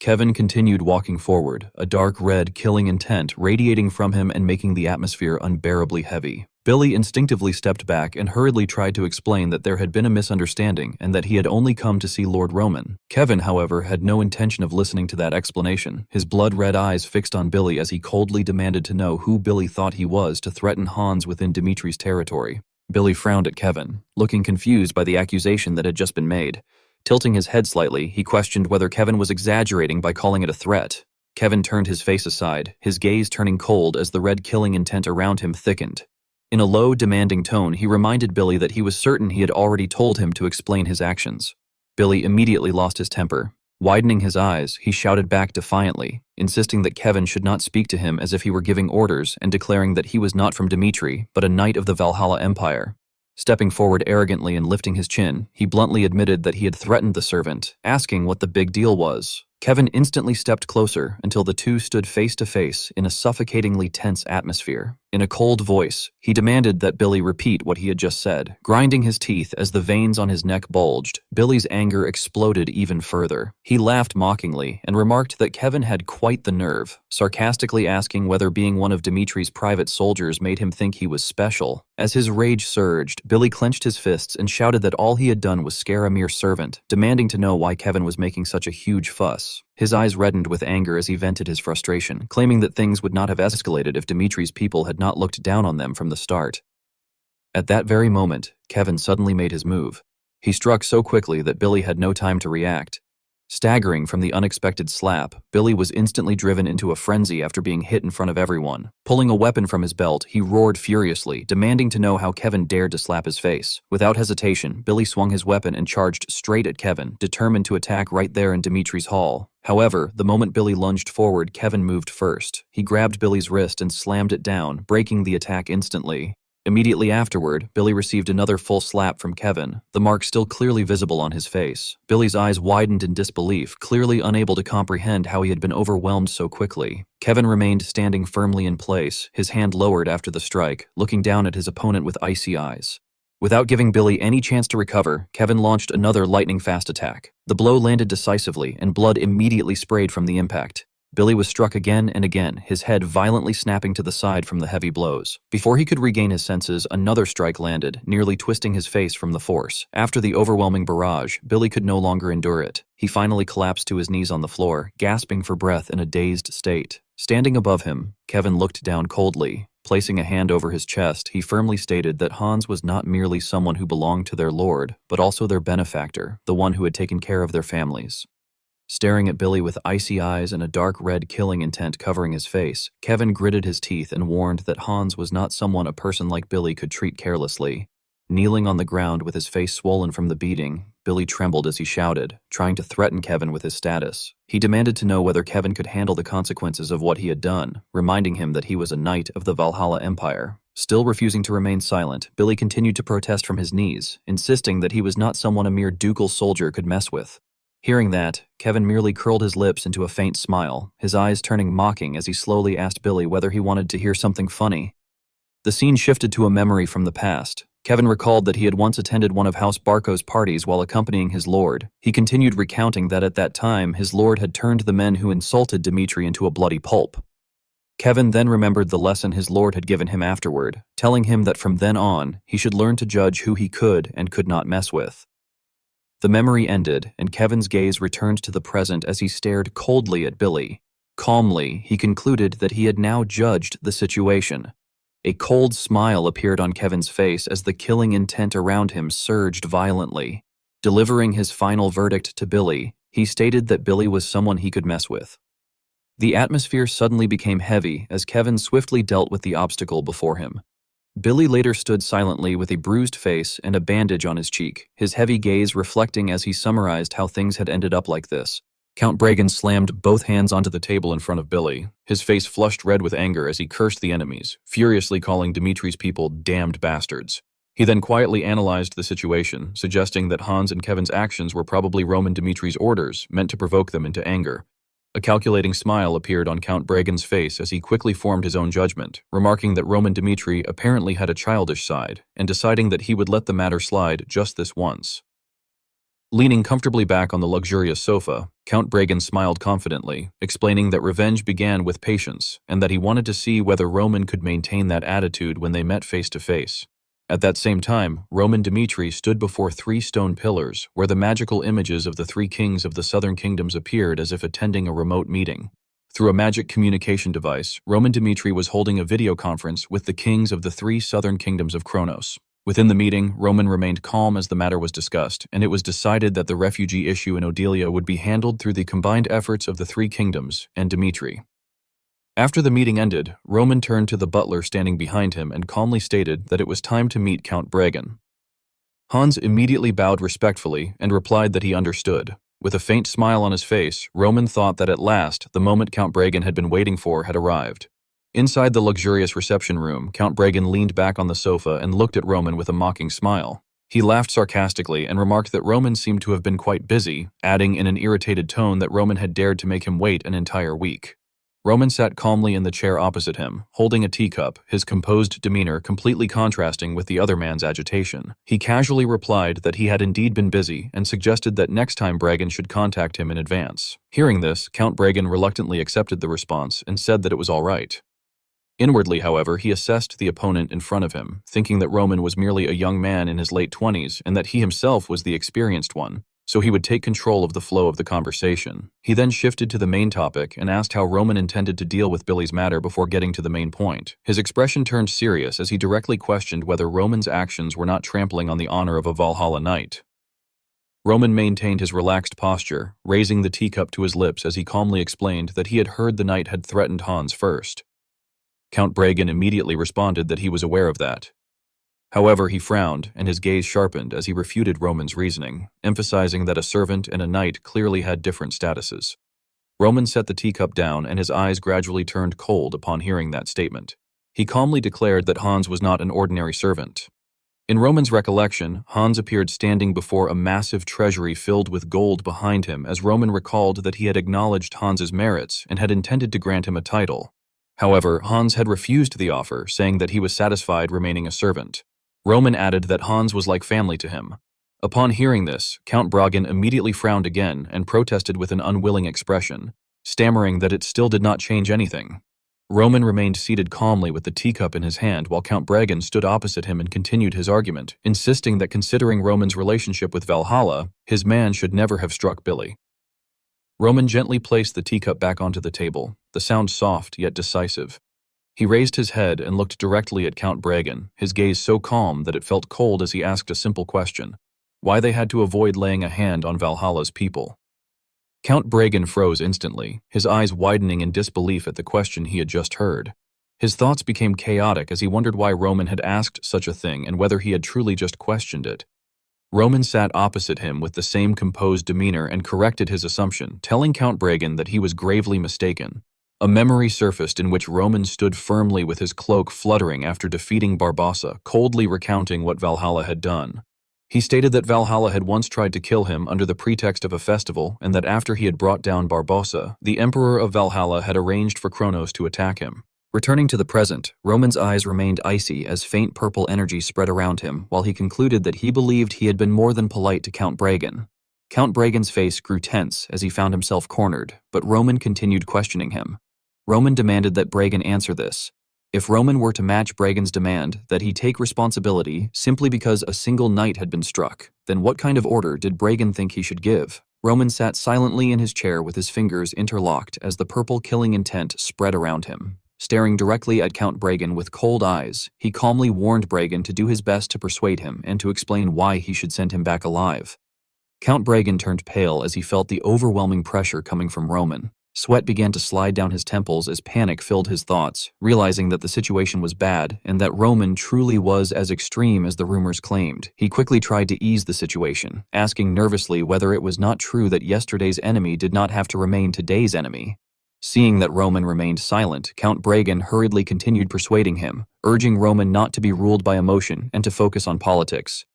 Kevin continued walking forward, a dark red killing intent radiating from him and making the atmosphere unbearably heavy. Billy instinctively stepped back and hurriedly tried to explain that there had been a misunderstanding and that he had only come to see Lord Roman. Kevin, however, had no intention of listening to that explanation, his blood-red eyes fixed on Billy as he coldly demanded to know who Billy thought he was to threaten Hans within Dimitri's territory. Billy frowned at Kevin, looking confused by the accusation that had just been made. Tilting his head slightly, he questioned whether Kevin was exaggerating by calling it a threat. Kevin turned his face aside, his gaze turning cold as the red killing intent around him thickened. In a low, demanding tone, he reminded Billy that he was certain he had already told him to explain his actions. Billy immediately lost his temper. Widening his eyes, he shouted back defiantly, insisting that Kevin should not speak to him as if he were giving orders and declaring that he was not from Dimitri, but a knight of the Valhalla Empire. Stepping forward arrogantly and lifting his chin, he bluntly admitted that he had threatened the servant, asking what the big deal was. Kevin instantly stepped closer until the two stood face to face in a suffocatingly tense atmosphere. In a cold voice, he demanded that Billy repeat what he had just said. Grinding his teeth as the veins on his neck bulged, Billy's anger exploded even further. He laughed mockingly and remarked that Kevin had quite the nerve, sarcastically asking whether being one of Dimitri's private soldiers made him think he was special. As his rage surged, Billy clenched his fists and shouted that all he had done was scare a mere servant, demanding to know why Kevin was making such a huge fuss. His eyes reddened with anger as he vented his frustration, claiming that things would not have escalated if Dimitri's people had not looked down on them from the start. At that very moment, Kevin suddenly made his move. He struck so quickly that Billy had no time to react. Staggering from the unexpected slap, Billy was instantly driven into a frenzy after being hit in front of everyone. Pulling a weapon from his belt, he roared furiously, demanding to know how Kevin dared to slap his face. Without hesitation, Billy swung his weapon and charged straight at Kevin, determined to attack right there in Dimitri's hall. However, the moment Billy lunged forward, Kevin moved first. He grabbed Billy's wrist and slammed it down, breaking the attack instantly. Immediately afterward, Billy received another full slap from Kevin, the mark still clearly visible on his face. Billy's eyes widened in disbelief, clearly unable to comprehend how he had been overwhelmed so quickly. Kevin remained standing firmly in place, his hand lowered after the strike, looking down at his opponent with icy eyes. Without giving Billy any chance to recover, Kevin launched another lightning-fast attack. The blow landed decisively, and blood immediately sprayed from the impact. Billy was struck again and again, his head violently snapping to the side from the heavy blows. Before he could regain his senses, another strike landed, nearly twisting his face from the force. After the overwhelming barrage, Billy could no longer endure it. He finally collapsed to his knees on the floor, gasping for breath in a dazed state. Standing above him, Kevin looked down coldly. Placing a hand over his chest, he firmly stated that Hans was not merely someone who belonged to their lord, but also their benefactor, the one who had taken care of their families. Staring at Billy with icy eyes and a dark red killing intent covering his face, Kevin gritted his teeth and warned that Hans was not someone a person like Billy could treat carelessly. Kneeling on the ground with his face swollen from the beating, Billy trembled as he shouted, trying to threaten Kevin with his status. He demanded to know whether Kevin could handle the consequences of what he had done, reminding him that he was a knight of the Valhalla Empire. Still refusing to remain silent, Billy continued to protest from his knees, insisting that he was not someone a mere ducal soldier could mess with. Hearing that, Kevin merely curled his lips into a faint smile, his eyes turning mocking as he slowly asked Billy whether he wanted to hear something funny. The scene shifted to a memory from the past. Kevin recalled that he had once attended one of House Barco's parties while accompanying his lord. He continued recounting that at that time, his lord had turned the men who insulted Dimitri into a bloody pulp. Kevin then remembered the lesson his lord had given him afterward, telling him that from then on, he should learn to judge who he could and could not mess with. The memory ended, and Kevin's gaze returned to the present as he stared coldly at Billy. Calmly, he concluded that he had now judged the situation. A cold smile appeared on Kevin's face as the killing intent around him surged violently. Delivering his final verdict to Billy, he stated that Billy was someone he could mess with. The atmosphere suddenly became heavy as Kevin swiftly dealt with the obstacle before him. Billy later stood silently with a bruised face and a bandage on his cheek, his heavy gaze reflecting as he summarized how things had ended up like this. Count Bragan slammed both hands onto the table in front of Billy, his face flushed red with anger as he cursed the enemies, furiously calling Dimitri's people damned bastards. He then quietly analyzed the situation, suggesting that Hans and Kevin's actions were probably Roman Dimitri's orders, meant to provoke them into anger. A calculating smile appeared on Count Bragan's face as he quickly formed his own judgment, remarking that Roman Dimitri apparently had a childish side, and deciding that he would let the matter slide just this once. Leaning comfortably back on the luxurious sofa, Count Bragan smiled confidently, explaining that revenge began with patience, and that he wanted to see whether Roman could maintain that attitude when they met face to face. At that same time, Roman Dimitri stood before 3 stone pillars, where the magical images of the 3 kings of the southern kingdoms appeared as if attending a remote meeting. Through a magic communication device, Roman Dimitri was holding a video conference with the kings of the 3 southern kingdoms of Kronos. Within the meeting, Roman remained calm as the matter was discussed, and it was decided that the refugee issue in Odelia would be handled through the combined efforts of the three kingdoms and Dimitri. After the meeting ended, Roman turned to the butler standing behind him and calmly stated that it was time to meet Count Bregan. Hans immediately bowed respectfully and replied that he understood. With a faint smile on his face, Roman thought that at last, the moment Count Bregan had been waiting for had arrived. Inside the luxurious reception room, Count Bregan leaned back on the sofa and looked at Roman with a mocking smile. He laughed sarcastically and remarked that Roman seemed to have been quite busy, adding in an irritated tone that Roman had dared to make him wait an entire week. Roman sat calmly in the chair opposite him, holding a teacup, his composed demeanor completely contrasting with the other man's agitation. He casually replied that he had indeed been busy and suggested that next time Bregan should contact him in advance. Hearing this, Count Bregan reluctantly accepted the response and said that it was all right. Inwardly, however, he assessed the opponent in front of him, thinking that Roman was merely a young man in his late 20s and that he himself was the experienced one, so he would take control of the flow of the conversation. He then shifted to the main topic and asked how Roman intended to deal with Billy's matter before getting to the main point. His expression turned serious as he directly questioned whether Roman's actions were not trampling on the honor of a Valhalla knight. Roman maintained his relaxed posture, raising the teacup to his lips as he calmly explained that he had heard the knight had threatened Hans first. Count Bregan immediately responded that he was aware of that. However, he frowned, and his gaze sharpened as he refuted Roman's reasoning, emphasizing that a servant and a knight clearly had different statuses. Roman set the teacup down, and his eyes gradually turned cold upon hearing that statement. He calmly declared that Hans was not an ordinary servant. In Roman's recollection, Hans appeared standing before a massive treasury filled with gold behind him as Roman recalled that he had acknowledged Hans's merits and had intended to grant him a title. However, Hans had refused the offer, saying that he was satisfied remaining a servant. Roman added that Hans was like family to him. Upon hearing this, Count Bregan immediately frowned again and protested with an unwilling expression, stammering that it still did not change anything. Roman remained seated calmly with the teacup in his hand while Count Bregan stood opposite him and continued his argument, insisting that considering Roman's relationship with Valhalla, his man should never have struck Billy. Roman gently placed the teacup back onto the table, the sound soft yet decisive. He raised his head and looked directly at Count Bregan, his gaze so calm that it felt cold as he asked a simple question: why they had to avoid laying a hand on Valhalla's people. Count Bregan froze instantly, his eyes widening in disbelief at the question he had just heard. His thoughts became chaotic as he wondered why Roman had asked such a thing and whether he had truly just questioned it. Roman sat opposite him with the same composed demeanor and corrected his assumption, telling Count Bregan that he was gravely mistaken. A memory surfaced in which Roman stood firmly with his cloak fluttering after defeating Barbossa, coldly recounting what Valhalla had done. He stated that Valhalla had once tried to kill him under the pretext of a festival, and that after he had brought down Barbossa, the Emperor of Valhalla had arranged for Kronos to attack him. Returning to the present, Roman's eyes remained icy as faint purple energy spread around him, while he concluded that he believed he had been more than polite to Count Bregan. Count Bregan's face grew tense as he found himself cornered, but Roman continued questioning him. Roman demanded that Bregan answer this. If Roman were to match Bregan's demand that he take responsibility simply because a single knight had been struck, then what kind of order did Bregan think he should give? Roman sat silently in his chair with his fingers interlocked as the purple killing intent spread around him. Staring directly at Count Bregan with cold eyes, he calmly warned Bregan to do his best to persuade him and to explain why he should send him back alive. Count Bregan turned pale as he felt the overwhelming pressure coming from Roman. Sweat began to slide down his temples as panic filled his thoughts, realizing that the situation was bad and that Roman truly was as extreme as the rumors claimed. He quickly tried to ease the situation, asking nervously whether it was not true that yesterday's enemy did not have to remain today's enemy. Seeing that Roman remained silent, Count Bregan hurriedly continued persuading him, urging Roman not to be ruled by emotion and to focus on politics.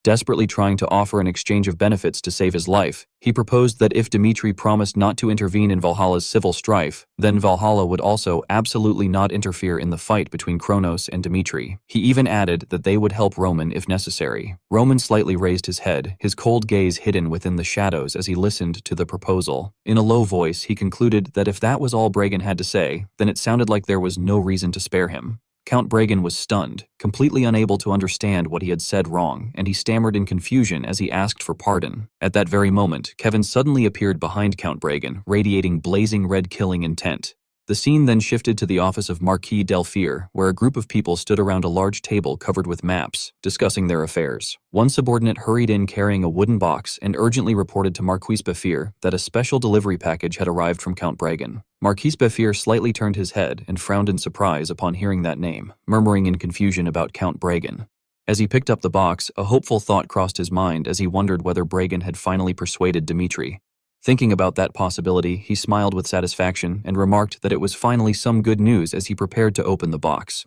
Desperately trying to offer an exchange of benefits to save his life, he proposed that if Dimitri promised not to intervene in Valhalla's civil strife, then Valhalla would also absolutely not interfere in the fight between Kronos and Dimitri. He even added that they would help Roman if necessary. Roman slightly raised his head, his cold gaze hidden within the shadows as he listened to the proposal. In a low voice, he concluded that if that was all Bregan had to say, then it sounded like there was no reason to spare him. Count Bregan was stunned, completely unable to understand what he had said wrong, and he stammered in confusion as he asked for pardon. At that very moment, Kevin suddenly appeared behind Count Bregan, radiating blazing red killing intent. The The scene then shifted to the office of Marquis Delphire, where a group of people stood around a large table covered with maps, discussing their affairs. One subordinate hurried in carrying a wooden box and urgently reported to Marquis Belfier that a special delivery package had arrived from Count Bragan. Marquis Belfier slightly turned his head and frowned in surprise upon hearing that name, murmuring in confusion about Count Bragan. As he picked up the box, a hopeful thought crossed his mind as he wondered whether Bragan had finally persuaded Dmitri. Thinking about that possibility, he smiled with satisfaction and remarked that it was finally some good news as he prepared to open the box.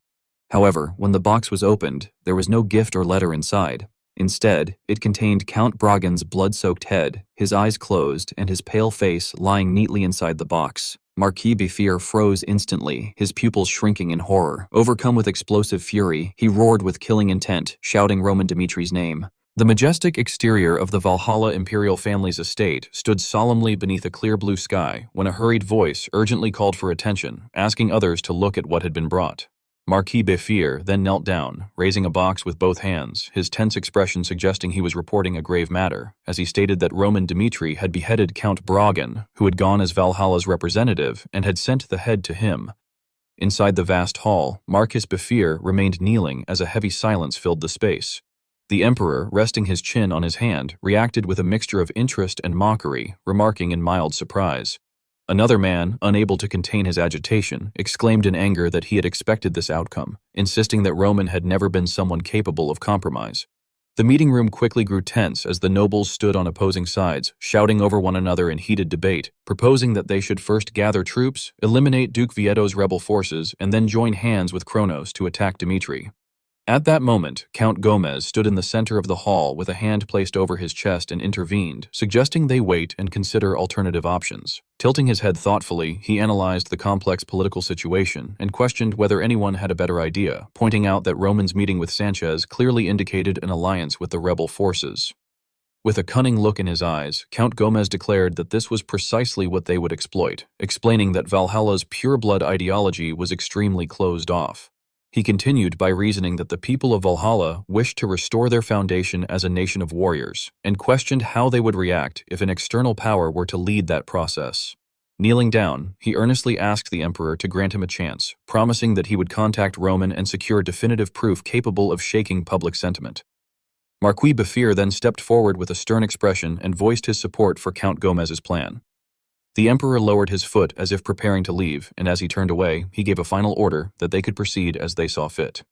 However, when the box was opened, there was no gift or letter inside. Instead, it contained Count Bragan's blood-soaked head, his eyes closed, and his pale face lying neatly inside the box. Marquis Belfier froze instantly, his pupils shrinking in horror. Overcome with explosive fury, he roared with killing intent, shouting Roman Dmitri's name. The majestic exterior of the Valhalla imperial family's estate stood solemnly beneath a clear blue sky when a hurried voice urgently called for attention, asking others to look at what had been brought. Marquis Belfier then knelt down, raising a box with both hands, his tense expression suggesting he was reporting a grave matter, as he stated that Roman Dmitri had beheaded Count Bragan, who had gone as Valhalla's representative, and had sent the head to him. Inside the vast hall, Marquis Belfier remained kneeling as a heavy silence filled the space. The emperor, resting his chin on his hand, reacted with a mixture of interest and mockery, remarking in mild surprise. Another man, unable to contain his agitation, exclaimed in anger that he had expected this outcome, insisting that Roman had never been someone capable of compromise. The meeting room quickly grew tense as the nobles stood on opposing sides, shouting over one another in heated debate, proposing that they should first gather troops, eliminate Duke Vieto's rebel forces, and then join hands with Kronos to attack Dmitri. At that moment, Count Gomez stood in the center of the hall with a hand placed over his chest and intervened, suggesting they wait and consider alternative options. Tilting his head thoughtfully, he analyzed the complex political situation and questioned whether anyone had a better idea, pointing out that Roman's meeting with Sanchez clearly indicated an alliance with the rebel forces. With a cunning look in his eyes, Count Gomez declared that this was precisely what they would exploit, explaining that Valhalla's pure-blood ideology was extremely closed off. He continued by reasoning that the people of Valhalla wished to restore their foundation as a nation of warriors, and questioned how they would react if an external power were to lead that process. Kneeling down, he earnestly asked the emperor to grant him a chance, promising that he would contact Roman and secure definitive proof capable of shaking public sentiment. Marquis Belfier then stepped forward with a stern expression and voiced his support for Count Gomez's plan. The emperor lowered his foot as if preparing to leave, and as he turned away, he gave a final order that they could proceed as they saw fit.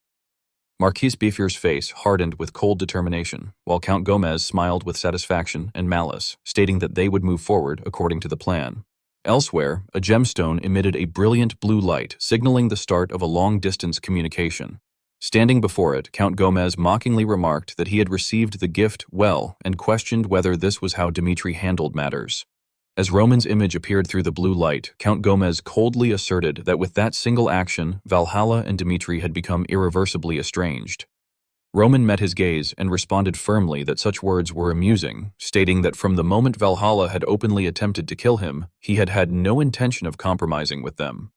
Marquis Belfier's face hardened with cold determination, while Count Gomez smiled with satisfaction and malice, stating that they would move forward according to the plan. Elsewhere, a gemstone emitted a brilliant blue light, signaling the start of a long-distance communication. Standing before it, Count Gomez mockingly remarked that he had received the gift well and questioned whether this was how Dmitri handled matters. As Roman's image appeared through the blue light, Count Gomez coldly asserted that with that single action, Valhalla and Dmitri had become irreversibly estranged. Roman met his gaze and responded firmly that such words were amusing, stating that from the moment Valhalla had openly attempted to kill him, he had had no intention of compromising with them.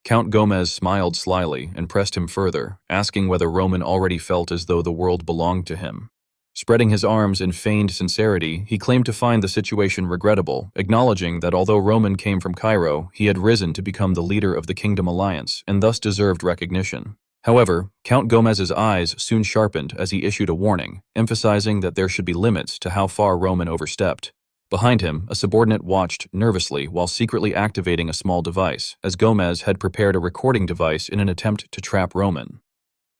Count Gomez smiled slyly and pressed him further, asking whether Roman already felt as though the world belonged to him. Spreading his arms in feigned sincerity, he claimed to find the situation regrettable, acknowledging that although Roman came from Cairo, he had risen to become the leader of the Kingdom Alliance and thus deserved recognition. However, Count Gomez's eyes soon sharpened as he issued a warning, emphasizing that there should be limits to how far Roman overstepped. Behind him, a subordinate watched nervously while secretly activating a small device, as Gomez had prepared a recording device in an attempt to trap Roman.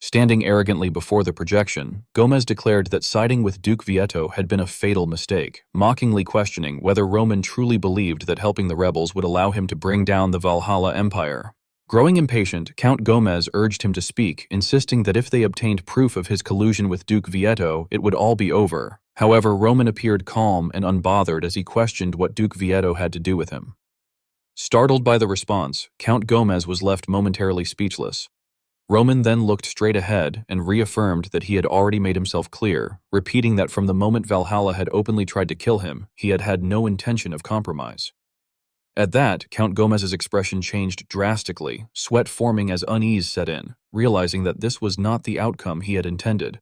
Standing arrogantly before the projection, Gomez declared that siding with Duke Vieto had been a fatal mistake, mockingly questioning whether Roman truly believed that helping the rebels would allow him to bring down the Valhalla Empire. Growing impatient, Count Gomez urged him to speak, insisting that if they obtained proof of his collusion with Duke Vieto, it would all be over. However, Roman appeared calm and unbothered as he questioned what Duke Vieto had to do with him. Startled by the response, Count Gomez was left momentarily speechless. Roman then looked straight ahead and reaffirmed that he had already made himself clear, repeating that from the moment Valhalla had openly tried to kill him, he had had no intention of compromise. At that, Count Gomez's expression changed drastically, sweat forming as unease set in, realizing that this was not the outcome he had intended.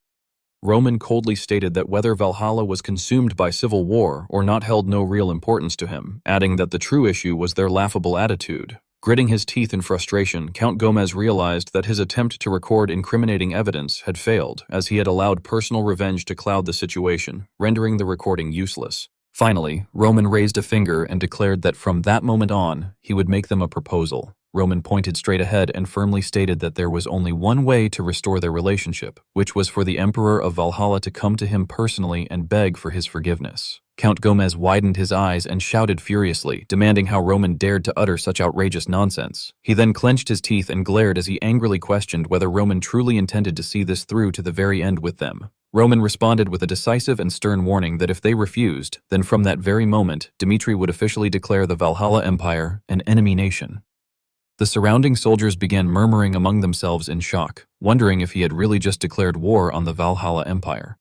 Roman coldly stated that whether Valhalla was consumed by civil war or not held no real importance to him, adding that the true issue was their laughable attitude. Gritting his teeth in frustration, Count Gomez realized that his attempt to record incriminating evidence had failed, as he had allowed personal revenge to cloud the situation, rendering the recording useless. Finally, Roman raised a finger and declared that from that moment on, he would make them a proposal. Roman pointed straight ahead and firmly stated that there was only one way to restore their relationship, which was for the Emperor of Valhalla to come to him personally and beg for his forgiveness. Count Gomez widened his eyes and shouted furiously, demanding how Roman dared to utter such outrageous nonsense. He then clenched his teeth and glared as he angrily questioned whether Roman truly intended to see this through to the very end with them. Roman responded with a decisive and stern warning that if they refused, then from that very moment, Dmitri would officially declare the Valhalla Empire an enemy nation. The surrounding soldiers began murmuring among themselves in shock, wondering if he had really just declared war on the Valhalla Empire.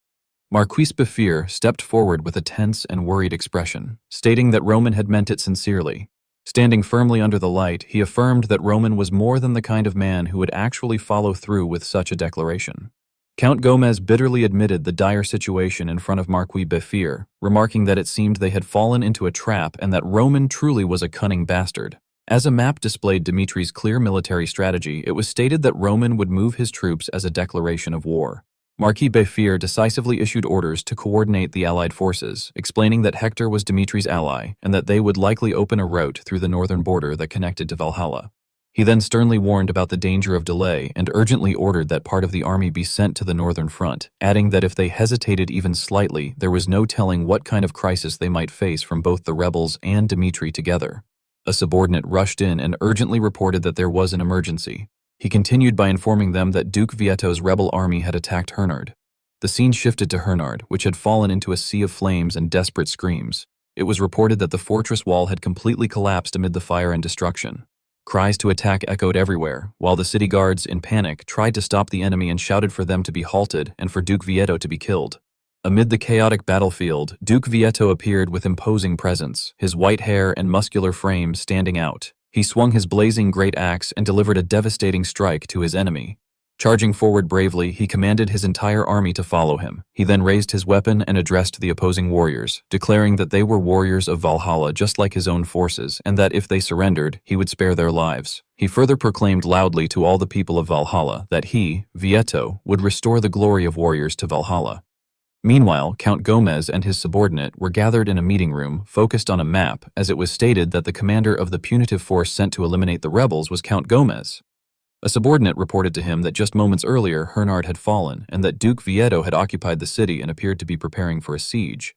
Marquis Befir stepped forward with a tense and worried expression, stating that Roman had meant it sincerely. Standing firmly under the light, he affirmed that Roman was more than the kind of man who would actually follow through with such a declaration. Count Gomez bitterly admitted the dire situation in front of Marquis Befir, remarking that it seemed they had fallen into a trap and that Roman truly was a cunning bastard. As a map displayed Dimitri's clear military strategy, it was stated that Roman would move his troops as a declaration of war. Marquis Befir decisively issued orders to coordinate the allied forces, explaining that Hector was Dimitri's ally and that they would likely open a route through the northern border that connected to Valhalla. He then sternly warned about the danger of delay and urgently ordered that part of the army be sent to the northern front, adding that if they hesitated even slightly, there was no telling what kind of crisis they might face from both the rebels and Dimitri together. A subordinate rushed in and urgently reported that there was an emergency. He continued by informing them that Duke Vieto's rebel army had attacked Hernard. The scene shifted to Hernard, which had fallen into a sea of flames and desperate screams. It was reported that the fortress wall had completely collapsed amid the fire and destruction. Cries to attack echoed everywhere, while the city guards, in panic, tried to stop the enemy and shouted for them to be halted and for Duke Vieto to be killed. Amid the chaotic battlefield, Duke Vieto appeared with imposing presence, his white hair and muscular frame standing out. He swung his blazing great axe and delivered a devastating strike to his enemy. Charging forward bravely, he commanded his entire army to follow him. He then raised his weapon and addressed the opposing warriors, declaring that they were warriors of Valhalla just like his own forces, and that if they surrendered, he would spare their lives. He further proclaimed loudly to all the people of Valhalla that he, Vieto, would restore the glory of warriors to Valhalla. Meanwhile, Count Gomez and his subordinate were gathered in a meeting room focused on a map, as it was stated that the commander of the punitive force sent to eliminate the rebels was Count Gomez. A subordinate reported to him that just moments earlier Hernard had fallen and that Duke Vieto had occupied the city and appeared to be preparing for a siege.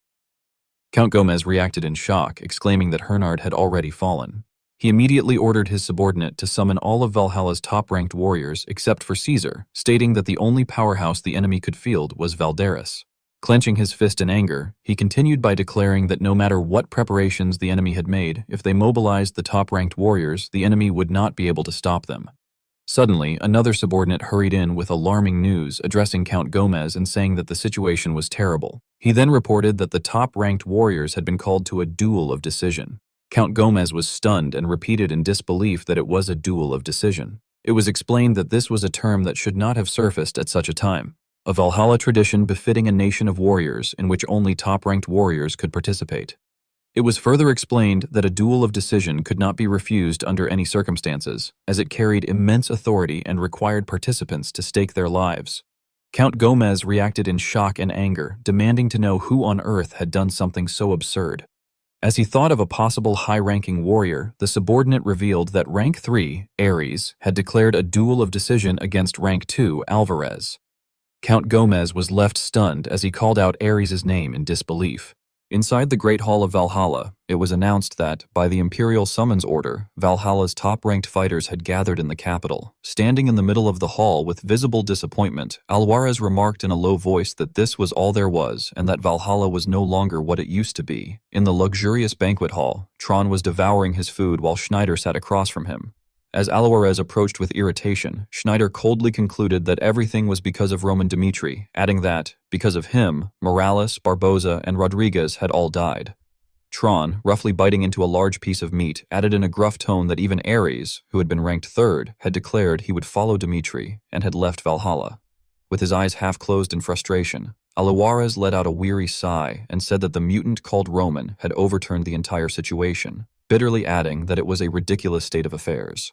Count Gomez reacted in shock, exclaiming that Hernard had already fallen. He immediately ordered his subordinate to summon all of Valhalla's top-ranked warriors except for Caesar, stating that the only powerhouse the enemy could field was Valderus. Clenching his fist in anger, he continued by declaring that no matter what preparations the enemy had made, if they mobilized the top-ranked warriors, the enemy would not be able to stop them. Suddenly, another subordinate hurried in with alarming news, addressing Count Gomez and saying that the situation was terrible. He then reported that the top-ranked warriors had been called to a duel of decision. Count Gomez was stunned and repeated in disbelief that it was a duel of decision. It was explained that this was a term that should not have surfaced at such a time. A Valhalla tradition befitting a nation of warriors in which only top-ranked warriors could participate. It was further explained that a duel of decision could not be refused under any circumstances, as it carried immense authority and required participants to stake their lives. Count Gomez reacted in shock and anger, demanding to know who on earth had done something so absurd. As he thought of a possible high-ranking warrior, the subordinate revealed that Rank 3, Ares, had declared a duel of decision against Rank 2, Alvarez. Count Gomez was left stunned as he called out Ares' name in disbelief. Inside the Great Hall of Valhalla, it was announced that, by the Imperial summons order, Valhalla's top-ranked fighters had gathered in the capital. Standing in the middle of the hall with visible disappointment, Alvarez remarked in a low voice that this was all there was and that Valhalla was no longer what it used to be. In the luxurious banquet hall, Tron was devouring his food while Schneider sat across from him. As Alvarez approached with irritation, Schneider coldly concluded that everything was because of Roman Dmitri, adding that, because of him, Morales, Barboza, and Rodriguez had all died. Tron, roughly biting into a large piece of meat, added in a gruff tone that even Ares, who had been ranked third, had declared he would follow Dmitri and had left Valhalla. With his eyes half closed in frustration, Alvarez let out a weary sigh and said that the mutant called Roman had overturned the entire situation. bitterly adding that it was a ridiculous state of affairs.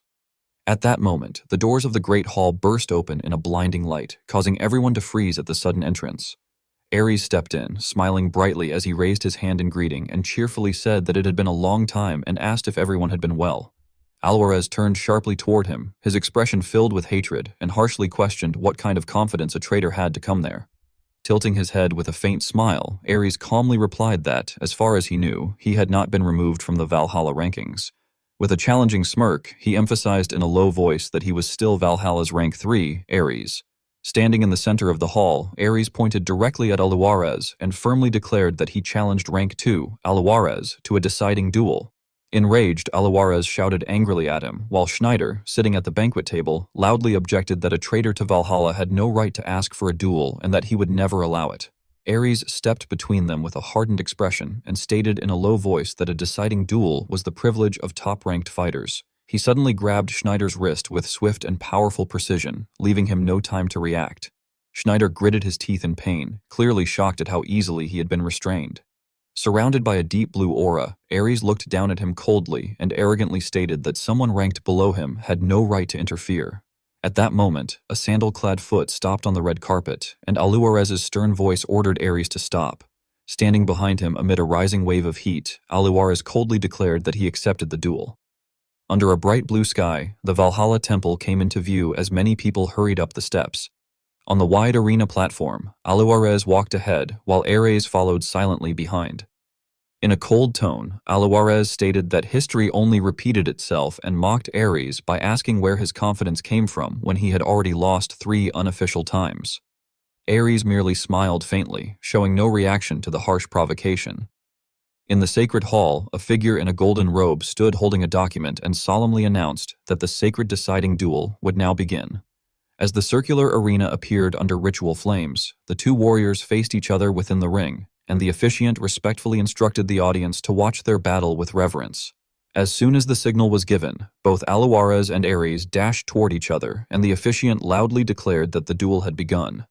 At that moment, the doors of the great hall burst open in a blinding light, causing everyone to freeze at the sudden entrance. Ares stepped in, smiling brightly as he raised his hand in greeting and cheerfully said that it had been a long time and asked if everyone had been well. Alvarez turned sharply toward him, his expression filled with hatred, and harshly questioned what kind of confidence a traitor had to come there. Tilting his head with a faint smile, Ares calmly replied that, as far as he knew, he had not been removed from the Valhalla rankings. With a challenging smirk, he emphasized in a low voice that he was still Valhalla's rank 3, Ares. Standing in the center of the hall, Ares pointed directly at Alvarez and firmly declared that he challenged rank 2, Alvarez, to a deciding duel. Enraged, Alvarez shouted angrily at him, while Schneider, sitting at the banquet table, loudly objected that a traitor to Valhalla had no right to ask for a duel and that he would never allow it. Ares stepped between them with a hardened expression and stated in a low voice that a deciding duel was the privilege of top-ranked fighters. He suddenly grabbed Schneider's wrist with swift and powerful precision, leaving him no time to react. Schneider gritted his teeth in pain, clearly shocked at how easily he had been restrained. Surrounded by a deep blue aura, Ares looked down at him coldly and arrogantly stated that someone ranked below him had no right to interfere. At that moment, a sandal-clad foot stopped on the red carpet, and Alvarez's stern voice ordered Ares to stop. Standing behind him amid a rising wave of heat, Alvarez coldly declared that he accepted the duel. Under a bright blue sky, the Valhalla temple came into view as many people hurried up the steps. On the wide arena platform, Alvarez walked ahead while Ares followed silently behind. In a cold tone, Alvarez stated that history only repeated itself and mocked Ares by asking where his confidence came from when he had already lost 3 unofficial times. Ares merely smiled faintly, showing no reaction to the harsh provocation. In the sacred hall, a figure in a golden robe stood holding a document and solemnly announced that the sacred deciding duel would now begin. As the circular arena appeared under ritual flames, the 2 warriors faced each other within the ring, and the officiant respectfully instructed the audience to watch their battle with reverence. As soon as the signal was given, both Alvarez and Ares dashed toward each other, and the officiant loudly declared that the duel had begun.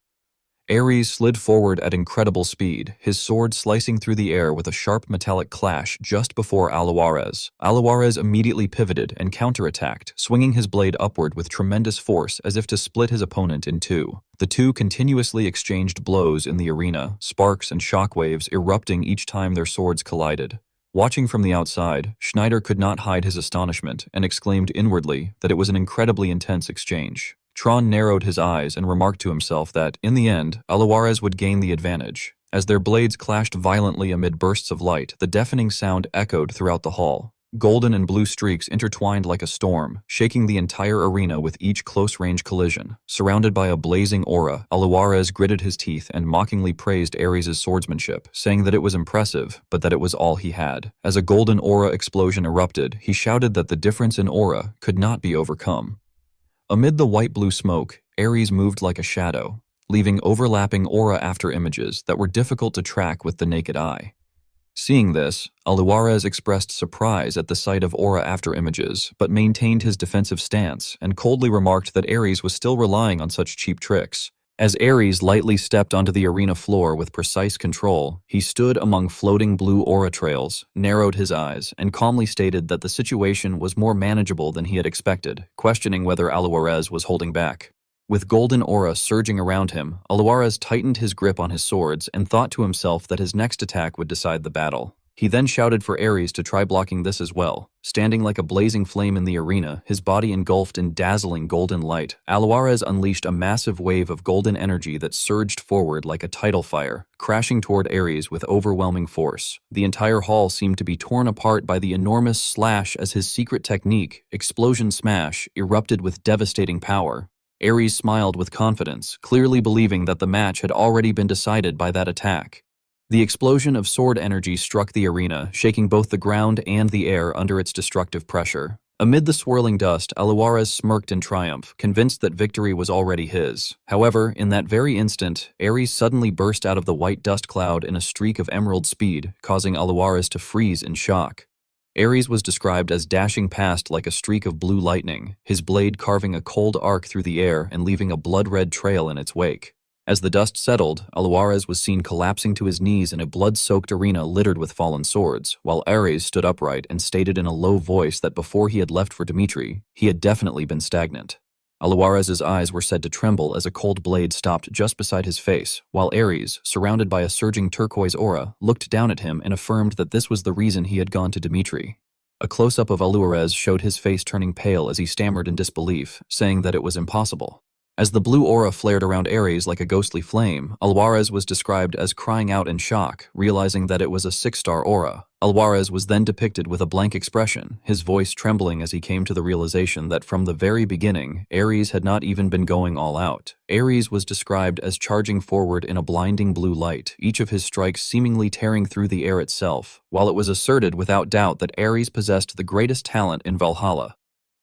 Ares slid forward at incredible speed, his sword slicing through the air with a sharp metallic clash just before Alvarez. Alvarez immediately pivoted and counterattacked, swinging his blade upward with tremendous force as if to split his opponent in 2. The 2 continuously exchanged blows in the arena, sparks and shockwaves erupting each time their swords collided. Watching from the outside, Schneider could not hide his astonishment and exclaimed inwardly that it was an incredibly intense exchange. Tron narrowed his eyes and remarked to himself that, in the end, Alvarez would gain the advantage. As their blades clashed violently amid bursts of light, the deafening sound echoed throughout the hall. Golden and blue streaks intertwined like a storm, shaking the entire arena with each close-range collision. Surrounded by a blazing aura, Alvarez gritted his teeth and mockingly praised Ares' swordsmanship, saying that it was impressive, but that it was all he had. As a golden aura explosion erupted, he shouted that the difference in aura could not be overcome. Amid the white-blue smoke, Ares moved like a shadow, leaving overlapping aura after images that were difficult to track with the naked eye. Seeing this, Alvarez expressed surprise at the sight of aura after images, but maintained his defensive stance and coldly remarked that Ares was still relying on such cheap tricks. As Ares lightly stepped onto the arena floor with precise control, he stood among floating blue aura trails, narrowed his eyes, and calmly stated that the situation was more manageable than he had expected, questioning whether Alvarez was holding back. With golden aura surging around him, Alvarez tightened his grip on his swords and thought to himself that his next attack would decide the battle. He then shouted for Ares to try blocking this as well. Standing like a blazing flame in the arena, his body engulfed in dazzling golden light, Alvarez unleashed a massive wave of golden energy that surged forward like a tidal fire, crashing toward Ares with overwhelming force. The entire hall seemed to be torn apart by the enormous slash as his secret technique, Explosion Smash, erupted with devastating power. Ares smiled with confidence, clearly believing that the match had already been decided by that attack. The explosion of sword energy struck the arena, shaking both the ground and the air under its destructive pressure. Amid the swirling dust, Alvarez smirked in triumph, convinced that victory was already his. However, in that very instant, Ares suddenly burst out of the white dust cloud in a streak of emerald speed, causing Alvarez to freeze in shock. Ares was described as dashing past like a streak of blue lightning, his blade carving a cold arc through the air and leaving a blood-red trail in its wake. As the dust settled, Aluarez was seen collapsing to his knees in a blood-soaked arena littered with fallen swords, while Ares stood upright and stated in a low voice that before he had left for Dimitri, he had definitely been stagnant. Aluarez's eyes were said to tremble as a cold blade stopped just beside his face, while Ares, surrounded by a surging turquoise aura, looked down at him and affirmed that this was the reason he had gone to Dimitri. A close-up of Aluarez showed his face turning pale as he stammered in disbelief, saying that it was impossible. As the blue aura flared around Ares like a ghostly flame, Aluarez was described as crying out in shock, realizing that it was a 6-star aura. Aluarez was then depicted with a blank expression, his voice trembling as he came to the realization that from the very beginning, Ares had not even been going all out. Ares was described as charging forward in a blinding blue light, each of his strikes seemingly tearing through the air itself, while it was asserted without doubt that Ares possessed the greatest talent in Valhalla.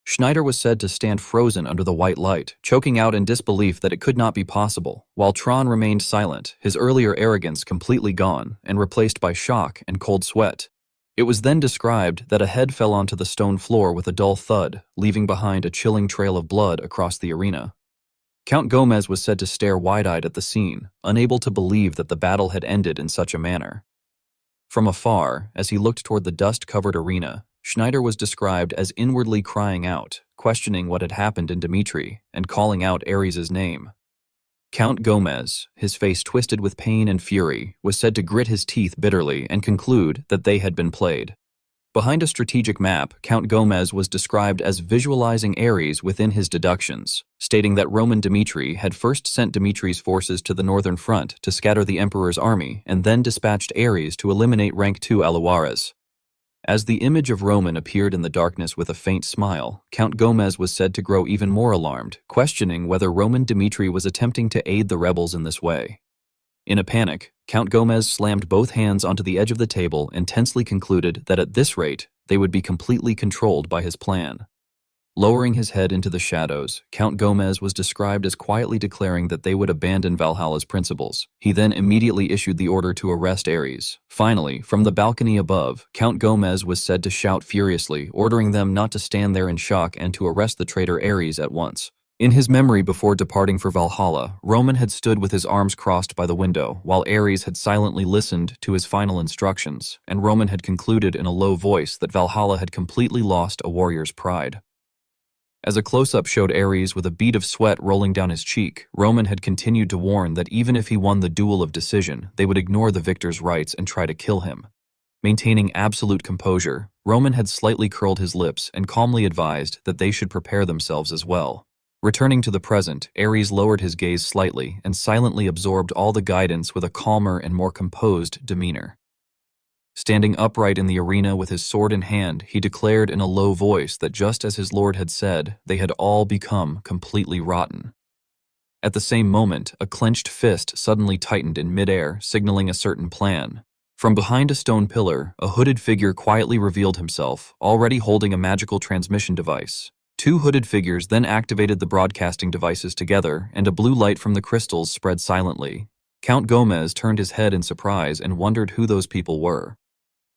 Schneider was said to stand frozen under the white light, choking out in disbelief that it could not be possible, while Tron remained silent, his earlier arrogance completely gone and replaced by shock and cold sweat. It was then described that a head fell onto the stone floor with a dull thud, leaving behind a chilling trail of blood across the arena. Count Gomez was said to stare wide-eyed at the scene, unable to believe that the battle had ended in such a manner. From afar, as he looked toward the dust-covered arena, Schneider was described as inwardly crying out, questioning what had happened in Dimitri, and calling out Ares' name. Count Gomez, his face twisted with pain and fury, was said to grit his teeth bitterly and conclude that they had been played. Behind a strategic map, Count Gomez was described as visualizing Ares within his deductions, stating that Roman Dimitri had first sent Dimitri's forces to the northern front to scatter the emperor's army and then dispatched Ares to eliminate rank 2 Aluarez. As the image of Roman appeared in the darkness with a faint smile, Count Gomez was said to grow even more alarmed, questioning whether Roman Dimitri was attempting to aid the rebels in this way. In a panic, Count Gomez slammed both hands onto the edge of the table and tensely concluded that at this rate, they would be completely controlled by his plan. Lowering his head into the shadows, Count Gomez was described as quietly declaring that they would abandon Valhalla's principles. He then immediately issued the order to arrest Ares. Finally, from the balcony above, Count Gomez was said to shout furiously, ordering them not to stand there in shock and to arrest the traitor Ares at once. In his memory before departing for Valhalla, Roman had stood with his arms crossed by the window, while Ares had silently listened to his final instructions, and Roman had concluded in a low voice that Valhalla had completely lost a warrior's pride. As a close-up showed Ares with a bead of sweat rolling down his cheek, Roman had continued to warn that even if he won the duel of decision, they would ignore the victor's rights and try to kill him. Maintaining absolute composure, Roman had slightly curled his lips and calmly advised that they should prepare themselves as well. Returning to the present, Ares lowered his gaze slightly and silently absorbed all the guidance with a calmer and more composed demeanor. Standing upright in the arena with his sword in hand, he declared in a low voice that just as his lord had said, they had all become completely rotten. At the same moment, a clenched fist suddenly tightened in midair, signaling a certain plan. From behind a stone pillar, a hooded figure quietly revealed himself, already holding a magical transmission device. 2 hooded figures then activated the broadcasting devices together, and a blue light from the crystals spread silently. Count Gomez turned his head in surprise and wondered who those people were.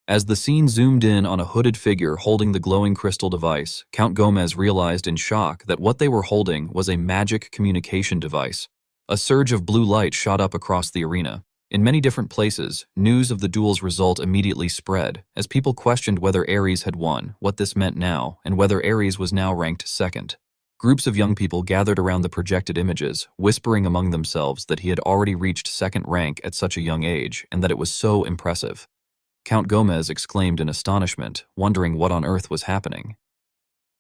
As the scene zoomed in on a hooded figure holding the glowing crystal device, Count Gomez realized in shock that what they were holding was a magic communication device. A surge of blue light shot up across the arena. In many different places, news of the duel's result immediately spread, as people questioned whether Ares had won, what this meant now, and whether Ares was now ranked second. Groups of young people gathered around the projected images, whispering among themselves that he had already reached second rank at such a young age, and that it was so impressive. Count Gomez exclaimed in astonishment, wondering what on earth was happening.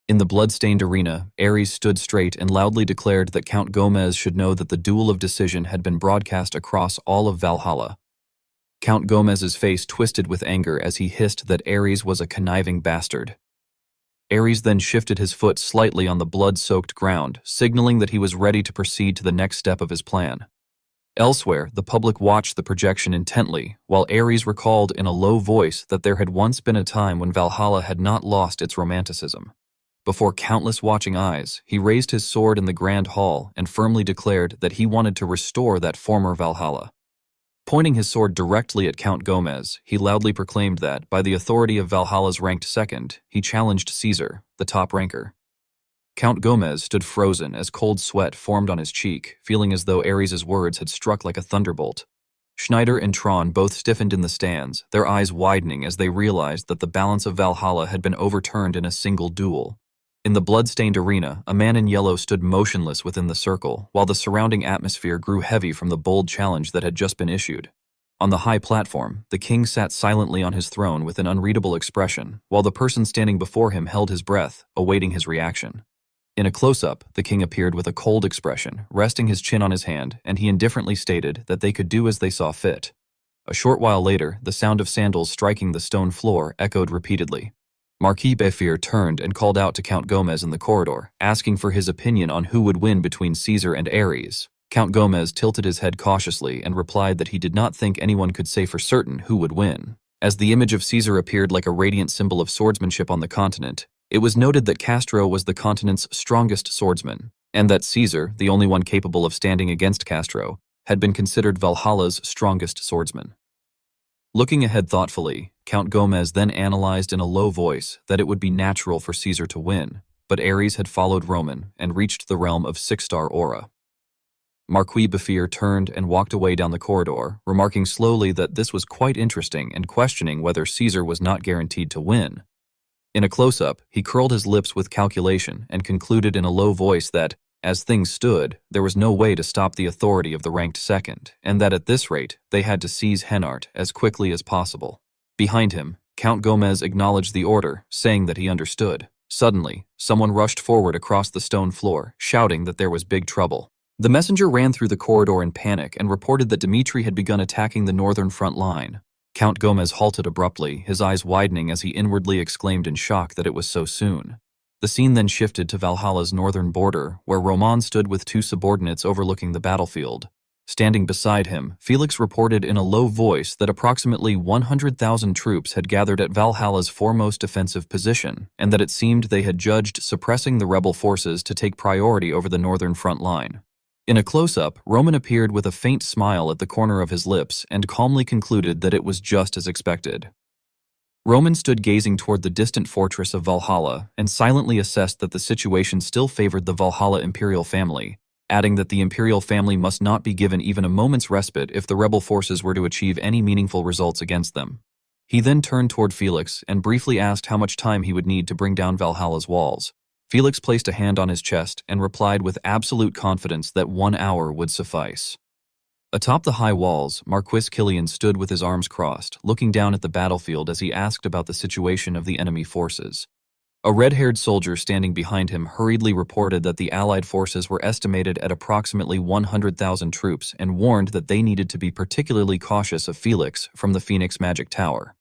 In the blood-stained arena, Ares stood straight and loudly declared that Count Gomez should know that the duel of decision had been broadcast across all of Valhalla. Count Gomez's face twisted with anger as he hissed that Ares was a conniving bastard. Ares then shifted his foot slightly on the blood-soaked ground, signaling that he was ready to proceed to the next step of his plan. Elsewhere, the public watched the projection intently, while Ares recalled in a low voice that there had once been a time when Valhalla had not lost its romanticism. Before countless watching eyes, he raised his sword in the grand hall and firmly declared that he wanted to restore that former Valhalla. Pointing his sword directly at Count Gomez, he loudly proclaimed that, by the authority of Valhalla's ranked second, he challenged Caesar, the top ranker. Count Gomez stood frozen as cold sweat formed on his cheek, feeling as though Ares' words had struck like a thunderbolt. Schneider and Tron both stiffened in the stands, their eyes widening as they realized that the balance of Valhalla had been overturned in a single duel. In the blood-stained arena, a man in yellow stood motionless within the circle, while the surrounding atmosphere grew heavy from the bold challenge that had just been issued. On the high platform, the king sat silently on his throne with an unreadable expression, while the person standing before him held his breath, awaiting his reaction. In a close-up, the king appeared with a cold expression, resting his chin on his hand, and he indifferently stated that they could do as they saw fit. A short while later, the sound of sandals striking the stone floor echoed repeatedly. Marquis Befir turned and called out to Count Gomez in the corridor, asking for his opinion on who would win between Caesar and Ares. Count Gomez tilted his head cautiously and replied that he did not think anyone could say for certain who would win. As the image of Caesar appeared like a radiant symbol of swordsmanship on the continent, it was noted that Castro was the continent's strongest swordsman, and that Caesar, the only one capable of standing against Castro, had been considered Valhalla's strongest swordsman. Looking ahead thoughtfully, Count Gomez then analyzed in a low voice that it would be natural for Caesar to win, but Ares had followed Roman and reached the realm of six-star aura. Marquis Befir turned and walked away down the corridor, remarking slowly that this was quite interesting and questioning whether Caesar was not guaranteed to win. In a close-up, he curled his lips with calculation and concluded in a low voice that, as things stood, there was no way to stop the authority of the ranked second, and that at this rate, they had to seize Henart as quickly as possible. Behind him, Count Gomez acknowledged the order, saying that he understood. Suddenly, someone rushed forward across the stone floor, shouting that there was big trouble. The messenger ran through the corridor in panic and reported that Dmitri had begun attacking the northern front line. Count Gomez halted abruptly, his eyes widening as he inwardly exclaimed in shock that it was so soon. The scene then shifted to Valhalla's northern border, where Roman stood with two subordinates overlooking the battlefield. Standing beside him, Felix reported in a low voice that approximately 100,000 troops had gathered at Valhalla's foremost defensive position, and that it seemed they had judged suppressing the rebel forces to take priority over the northern front line. In a close-up, Roman appeared with a faint smile at the corner of his lips and calmly concluded that it was just as expected. Roman stood gazing toward the distant fortress of Valhalla and silently assessed that the situation still favored the Valhalla imperial family, adding that the imperial family must not be given even a moment's respite if the rebel forces were to achieve any meaningful results against them. He then turned toward Felix and briefly asked how much time he would need to bring down Valhalla's walls. Felix placed a hand on his chest and replied with absolute confidence that 1 hour would suffice. Atop the high walls, Marquis Killian stood with his arms crossed, looking down at the battlefield as he asked about the situation of the enemy forces. A red-haired soldier standing behind him hurriedly reported that the Allied forces were estimated at approximately 100,000 troops and warned that they needed to be particularly cautious of Felix from the Phoenix Magic Tower.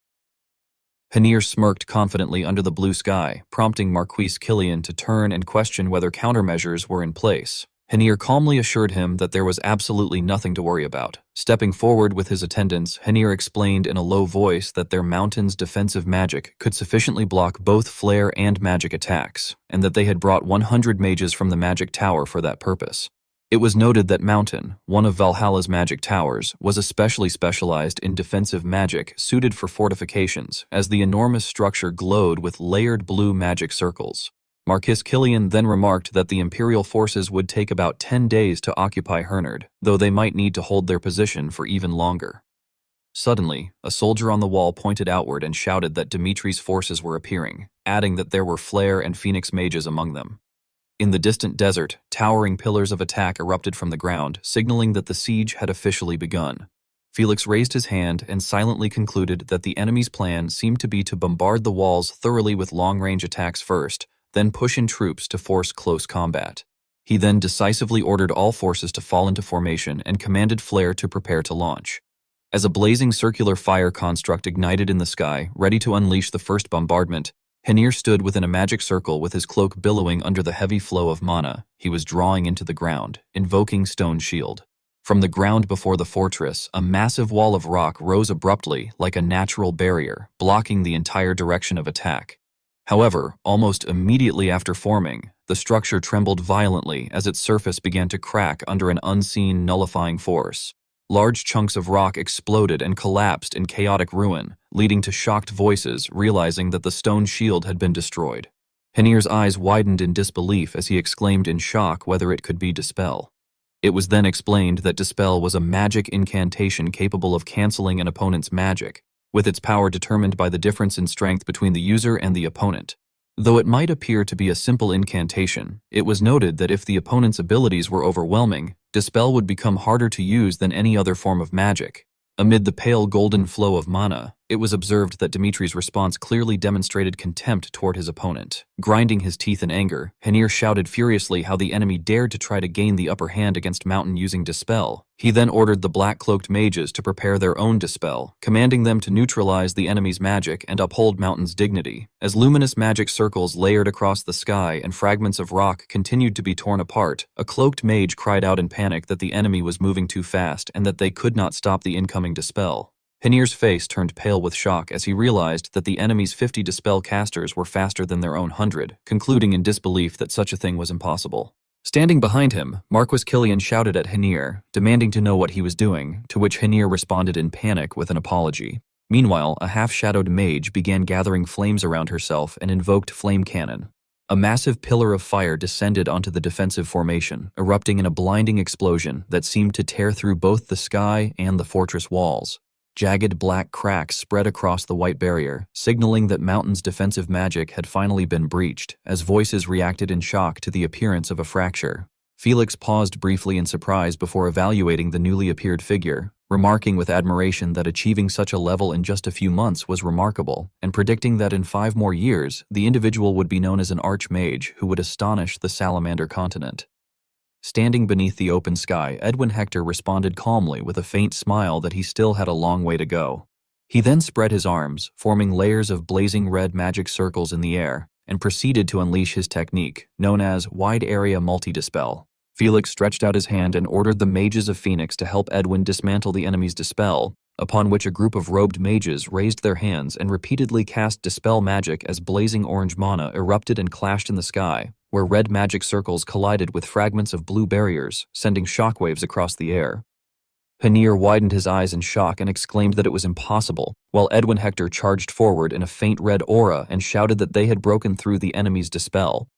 Hanir smirked confidently under the blue sky, prompting Marquis Killian to turn and question whether countermeasures were in place. Hanir calmly assured him that there was absolutely nothing to worry about. Stepping forward with his attendants, Hanir explained in a low voice that their mountain's defensive magic could sufficiently block both flare and magic attacks, and that they had brought 100 mages from the magic tower for that purpose. It was noted that Mountain, one of Valhalla's magic towers, was especially specialized in defensive magic suited for fortifications, as the enormous structure glowed with layered blue magic circles. Marquis Killian then remarked that the Imperial forces would take about 10 days to occupy Hernard, though they might need to hold their position for even longer. Suddenly, a soldier on the wall pointed outward and shouted that Dimitri's forces were appearing, adding that there were Flare and Phoenix mages among them. In the distant desert, towering pillars of attack erupted from the ground, signaling that the siege had officially begun. Felix raised his hand and silently concluded that the enemy's plan seemed to be to bombard the walls thoroughly with long-range attacks first, then push in troops to force close combat. He then decisively ordered all forces to fall into formation and commanded Flare to prepare to launch. As a blazing circular fire construct ignited in the sky, ready to unleash the first bombardment, Hanir stood within a magic circle with his cloak billowing under the heavy flow of mana he was drawing into the ground, invoking Stone Shield. From the ground before the fortress, a massive wall of rock rose abruptly like a natural barrier, blocking the entire direction of attack. However, almost immediately after forming, the structure trembled violently as its surface began to crack under an unseen nullifying force. Large chunks of rock exploded and collapsed in chaotic ruin, leading to shocked voices realizing that the stone shield had been destroyed. Hanir's eyes widened in disbelief as he exclaimed in shock whether it could be Dispel. It was then explained that Dispel was a magic incantation capable of canceling an opponent's magic, with its power determined by the difference in strength between the user and the opponent. Though it might appear to be a simple incantation, it was noted that if the opponent's abilities were overwhelming, Dispel would become harder to use than any other form of magic. Amid the pale golden flow of mana, it was observed that Dimitri's response clearly demonstrated contempt toward his opponent. Grinding his teeth in anger, Hanir shouted furiously how the enemy dared to try to gain the upper hand against Mountain using Dispel. He then ordered the black-cloaked mages to prepare their own Dispel, commanding them to neutralize the enemy's magic and uphold Mountain's dignity. As luminous magic circles layered across the sky and fragments of rock continued to be torn apart, a cloaked mage cried out in panic that the enemy was moving too fast and that they could not stop the incoming Dispel. Hanir's face turned pale with shock as he realized that the enemy's 50 Dispel casters were faster than their own 100, concluding in disbelief that such a thing was impossible. Standing behind him, Marquis Killian shouted at Hanir, demanding to know what he was doing, to which Hanir responded in panic with an apology. Meanwhile, a half-shadowed mage began gathering flames around herself and invoked Flame Cannon. A massive pillar of fire descended onto the defensive formation, erupting in a blinding explosion that seemed to tear through both the sky and the fortress walls. Jagged black cracks spread across the white barrier, signaling that Mountain's defensive magic had finally been breached, as voices reacted in shock to the appearance of a fracture. Felix paused briefly in surprise before evaluating the newly appeared figure, remarking with admiration that achieving such a level in just a few months was remarkable, and predicting that in 5 more years, the individual would be known as an archmage who would astonish the Salamander continent. Standing beneath the open sky, Edwin Hector responded calmly with a faint smile that he still had a long way to go. He then spread his arms, forming layers of blazing red magic circles in the air, and proceeded to unleash his technique, known as Wide Area Multi-Dispel. Felix stretched out his hand and ordered the mages of Phoenix to help Edwin dismantle the enemy's Dispel, upon which a group of robed mages raised their hands and repeatedly cast Dispel magic as blazing orange mana erupted and clashed in the sky, where red magic circles collided with fragments of blue barriers, sending shockwaves across the air. Hanir widened his eyes in shock and exclaimed that it was impossible, while Edwin Hector charged forward in a faint red aura and shouted that they had broken through the enemy's Dispel.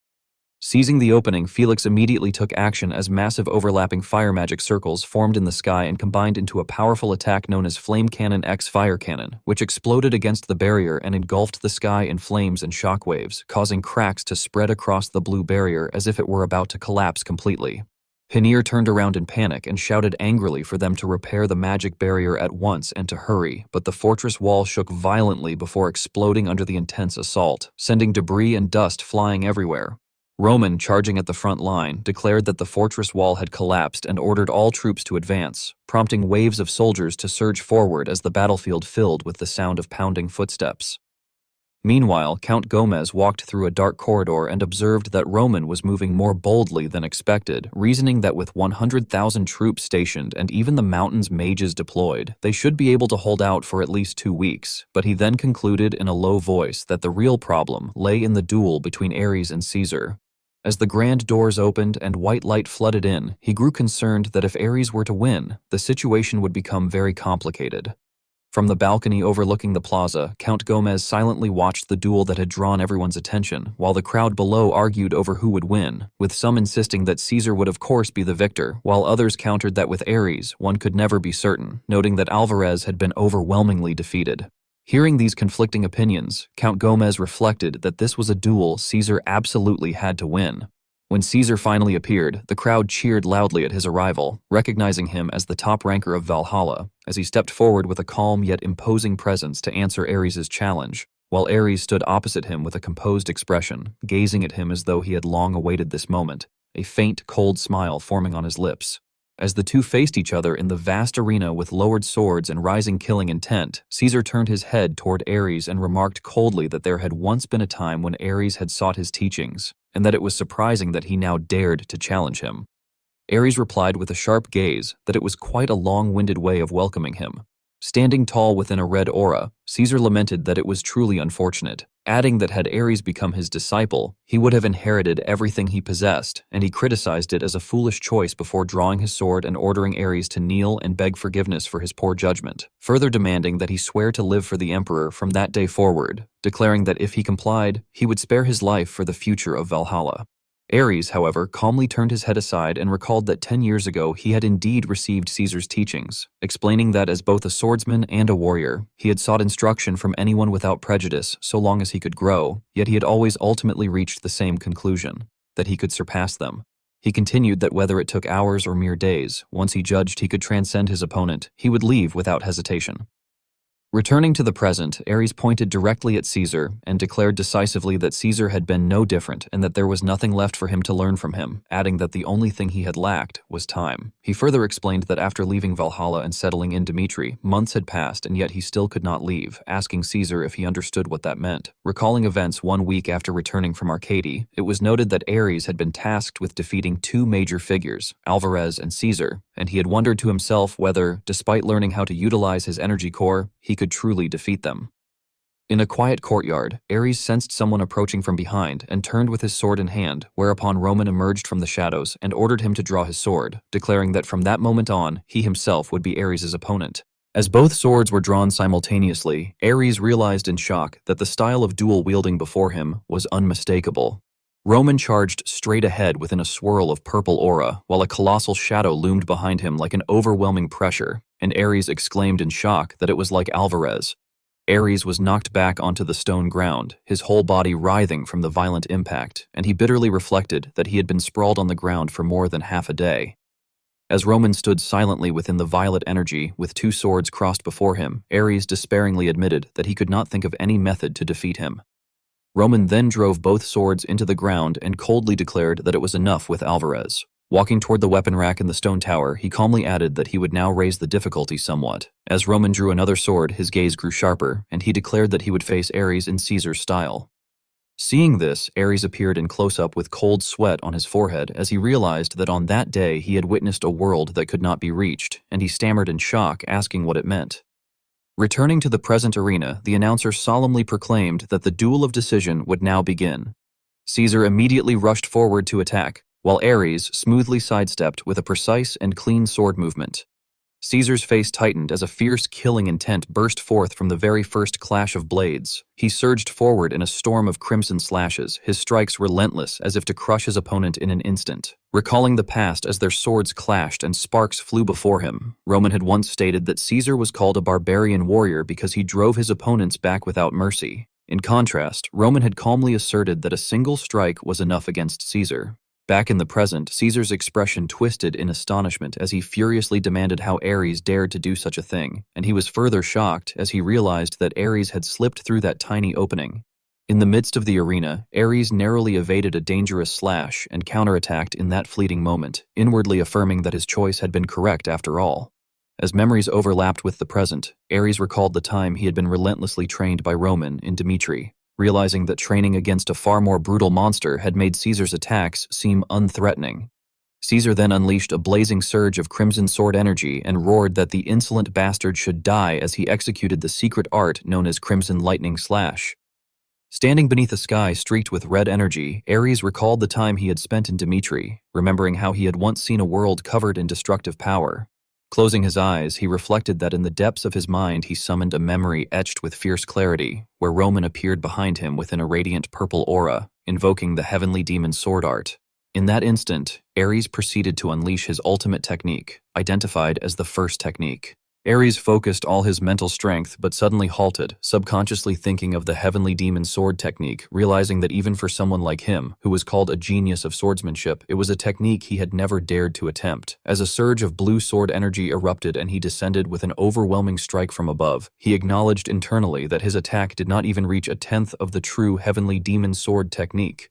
Seizing the opening, Felix immediately took action as massive overlapping fire magic circles formed in the sky and combined into a powerful attack known as Flame Cannon X Fire Cannon, which exploded against the barrier and engulfed the sky in flames and shockwaves, causing cracks to spread across the blue barrier as if it were about to collapse completely. Hanir turned around in panic and shouted angrily for them to repair the magic barrier at once and to hurry, but the fortress wall shook violently before exploding under the intense assault, sending debris and dust flying everywhere. Roman, charging at the front line, declared that the fortress wall had collapsed and ordered all troops to advance, prompting waves of soldiers to surge forward as the battlefield filled with the sound of pounding footsteps. Meanwhile, Count Gomez walked through a dark corridor and observed that Roman was moving more boldly than expected, reasoning that with 100,000 troops stationed and even the Mountain's mages deployed, they should be able to hold out for at least 2 weeks, but he then concluded in a low voice that the real problem lay in the duel between Ares and Caesar. As the grand doors opened and white light flooded in, he grew concerned that if Ares were to win, the situation would become very complicated. From the balcony overlooking the plaza, Count Gomez silently watched the duel that had drawn everyone's attention, while the crowd below argued over who would win, with some insisting that Caesar would of course be the victor, while others countered that with Ares, one could never be certain, noting that Alvarez had been overwhelmingly defeated. Hearing these conflicting opinions, Count Gomez reflected that this was a duel Caesar absolutely had to win. When Caesar finally appeared, the crowd cheered loudly at his arrival, recognizing him as the top ranker of Valhalla, as he stepped forward with a calm yet imposing presence to answer Ares' challenge, while Ares stood opposite him with a composed expression, gazing at him as though he had long awaited this moment, a faint, cold smile forming on his lips. As the two faced each other in the vast arena with lowered swords and rising killing intent, Caesar turned his head toward Ares and remarked coldly that there had once been a time when Ares had sought his teachings, and that it was surprising that he now dared to challenge him. Ares replied with a sharp gaze that it was quite a long-winded way of welcoming him. Standing tall within a red aura, Caesar lamented that it was truly unfortunate, adding that had Ares become his disciple, he would have inherited everything he possessed, and he criticized it as a foolish choice before drawing his sword and ordering Ares to kneel and beg forgiveness for his poor judgment, further demanding that he swear to live for the emperor from that day forward, declaring that if he complied, he would spare his life for the future of Valhalla. Ares, however, calmly turned his head aside and recalled that 10 years ago he had indeed received Caesar's teachings, explaining that as both a swordsman and a warrior, he had sought instruction from anyone without prejudice so long as he could grow, yet he had always ultimately reached the same conclusion, that he could surpass them. He continued that whether it took hours or mere days, once he judged he could transcend his opponent, he would leave without hesitation. Returning to the present, Ares pointed directly at Caesar and declared decisively that Caesar had been no different and that there was nothing left for him to learn from him, adding that the only thing he had lacked was time. He further explained that after leaving Valhalla and settling in Dimitri, months had passed and yet he still could not leave, asking Caesar if he understood what that meant. Recalling events 1 week after returning from Arcady, it was noted that Ares had been tasked with defeating 2 major figures, Alvarez and Caesar, and he had wondered to himself whether, despite learning how to utilize his energy core, he could truly defeat them. In a quiet courtyard, Ares sensed someone approaching from behind and turned with his sword in hand, whereupon Roman emerged from the shadows and ordered him to draw his sword, declaring that from that moment on, he himself would be Ares' opponent. As both swords were drawn simultaneously, Ares realized in shock that the style of dual wielding before him was unmistakable. Roman charged straight ahead within a swirl of purple aura, while a colossal shadow loomed behind him like an overwhelming pressure, and Ares exclaimed in shock that it was like Alvarez. Ares was knocked back onto the stone ground, his whole body writhing from the violent impact, and he bitterly reflected that he had been sprawled on the ground for more than half a day. As Roman stood silently within the violet energy with 2 swords crossed before him, Ares despairingly admitted that he could not think of any method to defeat him. Roman then drove both swords into the ground and coldly declared that it was enough with Alvarez. Walking toward the weapon rack in the stone tower, he calmly added that he would now raise the difficulty somewhat. As Roman drew another sword, his gaze grew sharper, and he declared that he would face Ares in Caesar's style. Seeing this, Ares appeared in close-up with cold sweat on his forehead as he realized that on that day he had witnessed a world that could not be reached, and he stammered in shock, asking what it meant. Returning to the present arena, the announcer solemnly proclaimed that the duel of decision would now begin. Caesar immediately rushed forward to attack, while Ares smoothly sidestepped with a precise and clean sword movement. Caesar's face tightened as a fierce killing intent burst forth from the very first clash of blades. He surged forward in a storm of crimson slashes, his strikes relentless as if to crush his opponent in an instant. Recalling the past as their swords clashed and sparks flew before him, Roman had once stated that Caesar was called a barbarian warrior because he drove his opponents back without mercy. In contrast, Roman had calmly asserted that a single strike was enough against Caesar. Back in the present, Caesar's expression twisted in astonishment as he furiously demanded how Ares dared to do such a thing, and he was further shocked as he realized that Ares had slipped through that tiny opening. In the midst of the arena, Ares narrowly evaded a dangerous slash and counterattacked in that fleeting moment, inwardly affirming that his choice had been correct after all. As memories overlapped with the present, Ares recalled the time he had been relentlessly trained by Roman in Dimitri, realizing that training against a far more brutal monster had made Caesar's attacks seem unthreatening. Caesar then unleashed a blazing surge of crimson sword energy and roared that the insolent bastard should die as he executed the secret art known as Crimson Lightning Slash. Standing beneath a sky streaked with red energy, Ares recalled the time he had spent in Dimitri, remembering how he had once seen a world covered in destructive power. Closing his eyes, he reflected that in the depths of his mind he summoned a memory etched with fierce clarity, where Roman appeared behind him within a radiant purple aura, invoking the heavenly demon sword art. In that instant, Ares proceeded to unleash his ultimate technique, identified as the first technique. Ares focused all his mental strength but suddenly halted, subconsciously thinking of the heavenly demon sword technique, realizing that even for someone like him, who was called a genius of swordsmanship, it was a technique he had never dared to attempt. As a surge of blue sword energy erupted and he descended with an overwhelming strike from above, he acknowledged internally that his attack did not even reach a tenth of the true heavenly demon sword technique.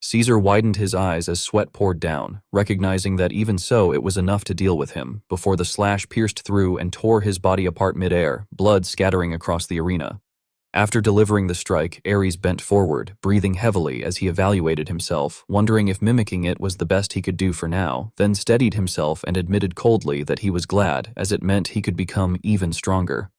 Caesar widened his eyes as sweat poured down, recognizing that even so it was enough to deal with him, before the slash pierced through and tore his body apart midair, blood scattering across the arena. After delivering the strike, Ares bent forward, breathing heavily as he evaluated himself, wondering if mimicking it was the best he could do for now, then steadied himself and admitted coldly that he was glad, as it meant he could become even stronger.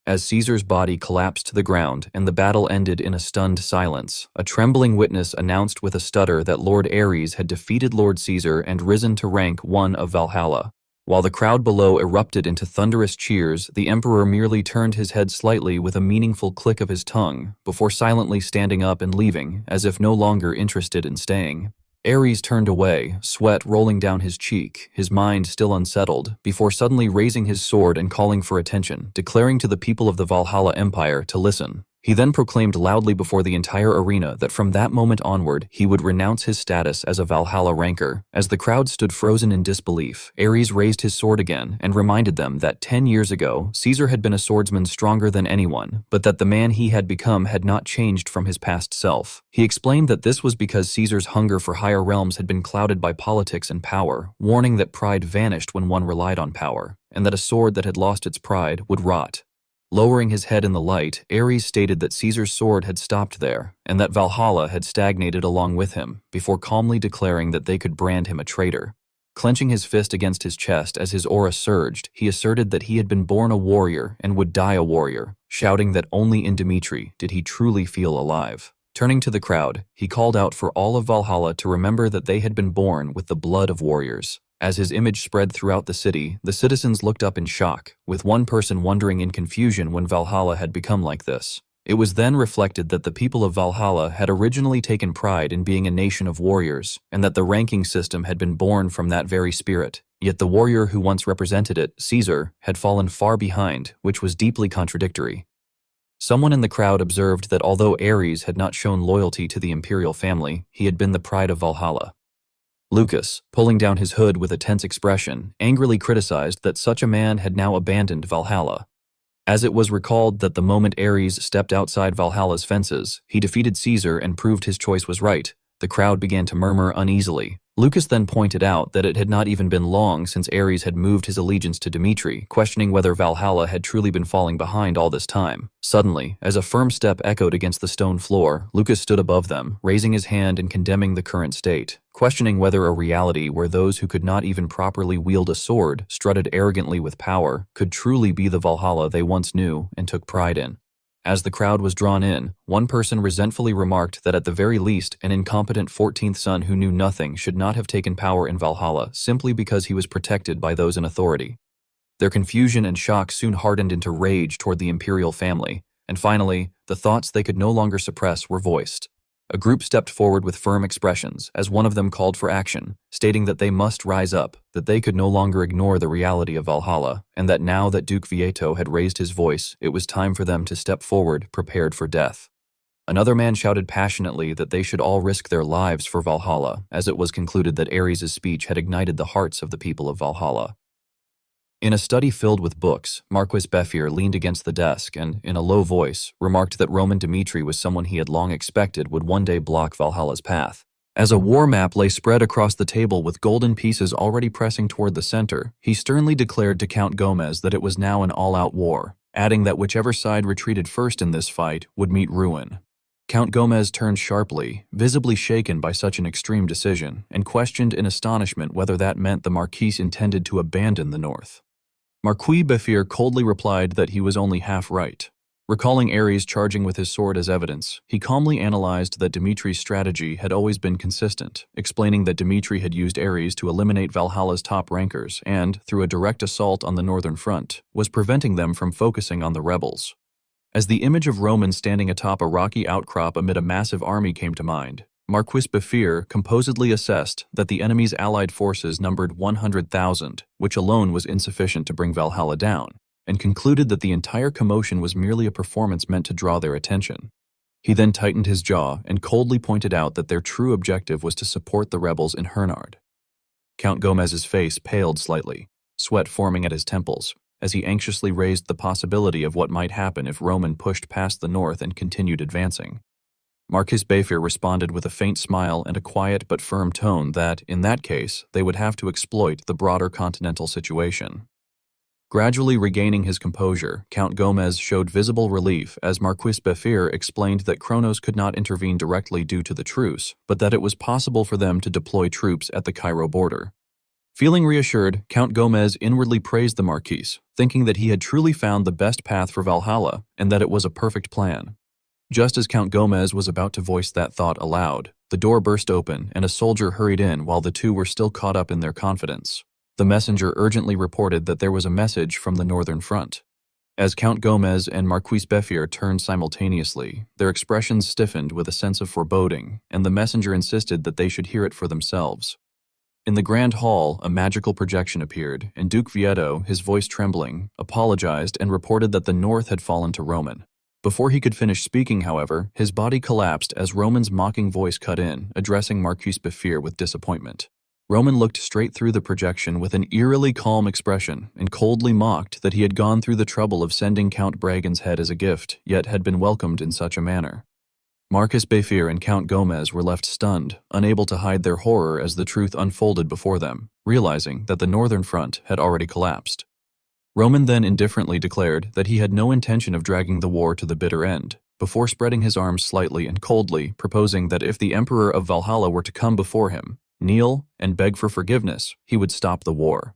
As Caesar's body collapsed to the ground and the battle ended in a stunned silence, a trembling witness announced with a stutter that Lord Ares had defeated Lord Caesar and risen to rank 1 of Valhalla. While the crowd below erupted into thunderous cheers, the emperor merely turned his head slightly with a meaningful click of his tongue, before silently standing up and leaving, as if no longer interested in staying. Ares turned away, sweat rolling down his cheek, his mind still unsettled, before suddenly raising his sword and calling for attention, declaring to the people of the Valhalla Empire to listen. He then proclaimed loudly before the entire arena that from that moment onward, he would renounce his status as a Valhalla ranker. As the crowd stood frozen in disbelief, Ares raised his sword again and reminded them that 10 years ago, Caesar had been a swordsman stronger than anyone, but that the man he had become had not changed from his past self. He explained that this was because Caesar's hunger for higher realms had been clouded by politics and power, warning that pride vanished when one relied on power, and that a sword that had lost its pride would rot. Lowering his head in the light, Ares stated that Caesar's sword had stopped there, and that Valhalla had stagnated along with him, before calmly declaring that they could brand him a traitor. Clenching his fist against his chest as his aura surged, he asserted that he had been born a warrior and would die a warrior, shouting that only in Dmitri did he truly feel alive. Turning to the crowd, he called out for all of Valhalla to remember that they had been born with the blood of warriors. As his image spread throughout the city, the citizens looked up in shock, with one person wondering in confusion when Valhalla had become like this. It was then reflected that the people of Valhalla had originally taken pride in being a nation of warriors, and that the ranking system had been born from that very spirit. Yet the warrior who once represented it, Caesar, had fallen far behind, which was deeply contradictory. Someone in the crowd observed that although Ares had not shown loyalty to the imperial family, he had been the pride of Valhalla. Lucas, pulling down his hood with a tense expression, angrily criticized that such a man had now abandoned Valhalla. As it was recalled that the moment Ares stepped outside Valhalla's fences, he defeated Caesar and proved his choice was right, the crowd began to murmur uneasily. Lucas then pointed out that it had not even been long since Ares had moved his allegiance to Dmitri, questioning whether Valhalla had truly been falling behind all this time. Suddenly, as a firm step echoed against the stone floor, Lucas stood above them, raising his hand and condemning the current state, questioning whether a reality where those who could not even properly wield a sword, strutted arrogantly with power, could truly be the Valhalla they once knew and took pride in. As the crowd was drawn in, one person resentfully remarked that at the very least, an incompetent 14th son who knew nothing should not have taken power in Valhalla simply because he was protected by those in authority. Their confusion and shock soon hardened into rage toward the imperial family, and finally, the thoughts they could no longer suppress were voiced. A group stepped forward with firm expressions, as one of them called for action, stating that they must rise up, that they could no longer ignore the reality of Valhalla, and that now that Duke Vieto had raised his voice, it was time for them to step forward, prepared for death. Another man shouted passionately that they should all risk their lives for Valhalla, as it was concluded that Ares' speech had ignited the hearts of the people of Valhalla. In a study filled with books, Marquis Befir leaned against the desk and, in a low voice, remarked that Roman Dmitri was someone he had long expected would one day block Valhalla's path. As a war map lay spread across the table with golden pieces already pressing toward the center, he sternly declared to Count Gomez that it was now an all-out war, adding that whichever side retreated first in this fight would meet ruin. Count Gomez turned sharply, visibly shaken by such an extreme decision, and questioned in astonishment whether that meant the Marquis intended to abandon the North. Marquis Befir coldly replied that he was only half right. Recalling Ares charging with his sword as evidence, he calmly analyzed that Dmitri's strategy had always been consistent, explaining that Dmitri had used Ares to eliminate Valhalla's top rankers and, through a direct assault on the northern front, was preventing them from focusing on the rebels. As the image of Romans standing atop a rocky outcrop amid a massive army came to mind, Marquis Befir composedly assessed that the enemy's allied forces numbered 100,000, which alone was insufficient to bring Valhalla down, and concluded that the entire commotion was merely a performance meant to draw their attention. He then tightened his jaw and coldly pointed out that their true objective was to support the rebels in Hernard. Count Gomez's face paled slightly, sweat forming at his temples, as he anxiously raised the possibility of what might happen if Roman pushed past the north and continued advancing. Marquis Befir responded with a faint smile and a quiet but firm tone that, in that case, they would have to exploit the broader continental situation. Gradually regaining his composure, Count Gomez showed visible relief as Marquis Befir explained that Kronos could not intervene directly due to the truce, but that it was possible for them to deploy troops at the Cairo border. Feeling reassured, Count Gomez inwardly praised the Marquis, thinking that he had truly found the best path for Valhalla and that it was a perfect plan. Just as Count Gomez was about to voice that thought aloud, the door burst open and a soldier hurried in while the two were still caught up in their confidence. The messenger urgently reported that there was a message from the northern front. As Count Gomez and Marquis Befir turned simultaneously, their expressions stiffened with a sense of foreboding, and the messenger insisted that they should hear it for themselves. In the grand hall, a magical projection appeared, and Duke Vieto, his voice trembling, apologized and reported that the north had fallen to Roman. Before he could finish speaking, however, his body collapsed as Roman's mocking voice cut in, addressing Marquis Befir with disappointment. Roman looked straight through the projection with an eerily calm expression and coldly mocked that he had gone through the trouble of sending Count Bragan's head as a gift, yet had been welcomed in such a manner. Marquis Befir and Count Gomez were left stunned, unable to hide their horror as the truth unfolded before them, realizing that the northern front had already collapsed. Roman then indifferently declared that he had no intention of dragging the war to the bitter end, before spreading his arms slightly and coldly, proposing that if the Emperor of Valhalla were to come before him, kneel, and beg for forgiveness, he would stop the war.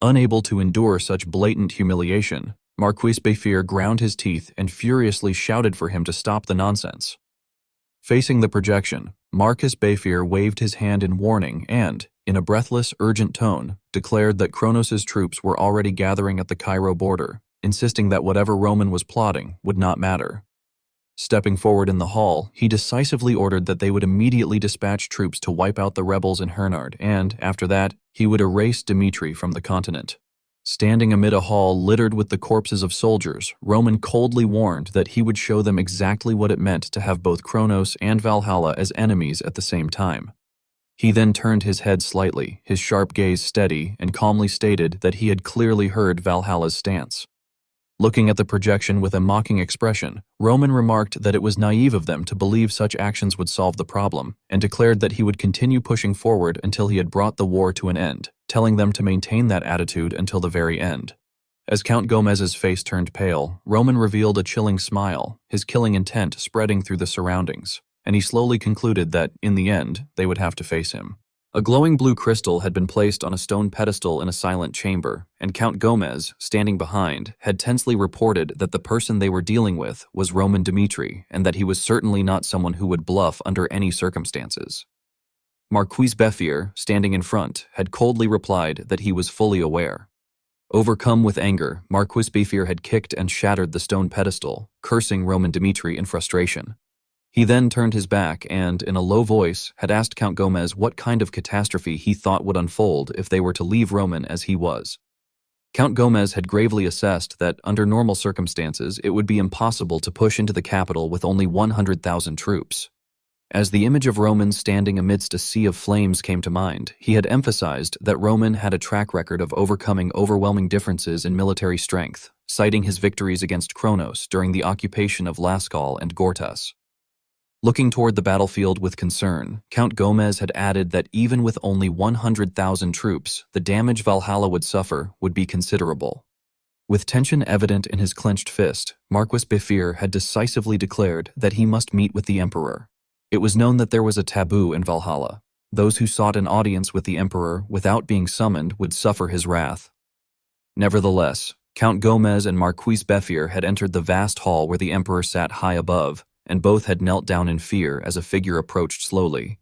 Unable to endure such blatant humiliation, Marquis Befir ground his teeth and furiously shouted for him to stop the nonsense. Facing the projection, Marquis Befir waved his hand in warning and, in a breathless, urgent tone, declared that Kronos' troops were already gathering at the Cairo border, insisting that whatever Roman was plotting would not matter. Stepping forward in the hall, he decisively ordered that they would immediately dispatch troops to wipe out the rebels in Hernard, and, after that, he would erase Dmitri from the continent. Standing amid a hall littered with the corpses of soldiers, Roman coldly warned that he would show them exactly what it meant to have both Kronos and Valhalla as enemies at the same time. He then turned his head slightly, his sharp gaze steady, and calmly stated that he had clearly heard Valhalla's stance. Looking at the projection with a mocking expression, Roman remarked that it was naive of them to believe such actions would solve the problem, and declared that he would continue pushing forward until he had brought the war to an end, telling them to maintain that attitude until the very end. As Count Gomez's face turned pale, Roman revealed a chilling smile, his killing intent spreading through the surroundings, and he slowly concluded that, in the end, they would have to face him. A glowing blue crystal had been placed on a stone pedestal in a silent chamber, and Count Gomez, standing behind, had tensely reported that the person they were dealing with was Roman Dmitri, and that he was certainly not someone who would bluff under any circumstances. Marquis Befir, standing in front, had coldly replied that he was fully aware. Overcome with anger, Marquis Befir had kicked and shattered the stone pedestal, cursing Roman Dmitri in frustration. He then turned his back and, in a low voice, had asked Count Gomez what kind of catastrophe he thought would unfold if they were to leave Roman as he was. Count Gomez had gravely assessed that, under normal circumstances, it would be impossible to push into the capital with only 100,000 troops. As the image of Roman standing amidst a sea of flames came to mind, he had emphasized that Roman had a track record of overcoming overwhelming differences in military strength, citing his victories against Kronos during the occupation of Laskal and Gortas. Looking toward the battlefield with concern, Count Gomez had added that even with only 100,000 troops, the damage Valhalla would suffer would be considerable. With tension evident in his clenched fist, Marquis Befir had decisively declared that he must meet with the Emperor. It was known that there was a taboo in Valhalla. Those who sought an audience with the Emperor without being summoned would suffer his wrath. Nevertheless, Count Gomez and Marquis Befir had entered the vast hall where the Emperor sat high above, and both had knelt down in fear as a figure approached slowly.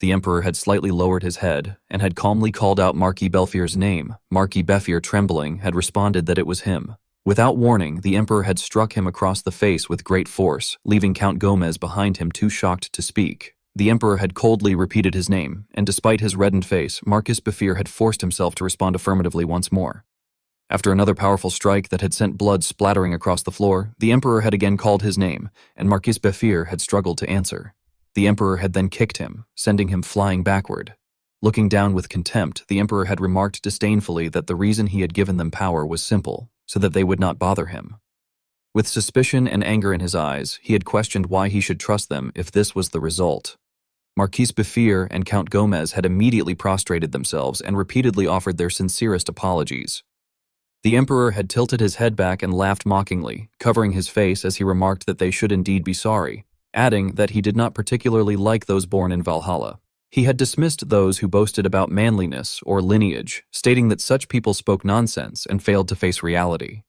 The Emperor had slightly lowered his head and had calmly called out Marquis Befir's name. Marquis Befir, trembling, had responded that it was him. Without warning, the Emperor had struck him across the face with great force, leaving Count Gomez behind him too shocked to speak. The Emperor had coldly repeated his name, and despite his reddened face, Marquis Befir had forced himself to respond affirmatively once more. After another powerful strike that had sent blood splattering across the floor, the Emperor had again called his name, and Marquis Befir had struggled to answer. The Emperor had then kicked him, sending him flying backward. Looking down with contempt, the Emperor had remarked disdainfully that the reason he had given them power was simple, so that they would not bother him. With suspicion and anger in his eyes, he had questioned why he should trust them if this was the result. Marquis Befir and Count Gomez had immediately prostrated themselves and repeatedly offered their sincerest apologies. The emperor had tilted his head back and laughed mockingly, covering his face as he remarked that they should indeed be sorry, adding that he did not particularly like those born in Valhalla. He had dismissed those who boasted about manliness or lineage, stating that such people spoke nonsense and failed to face reality.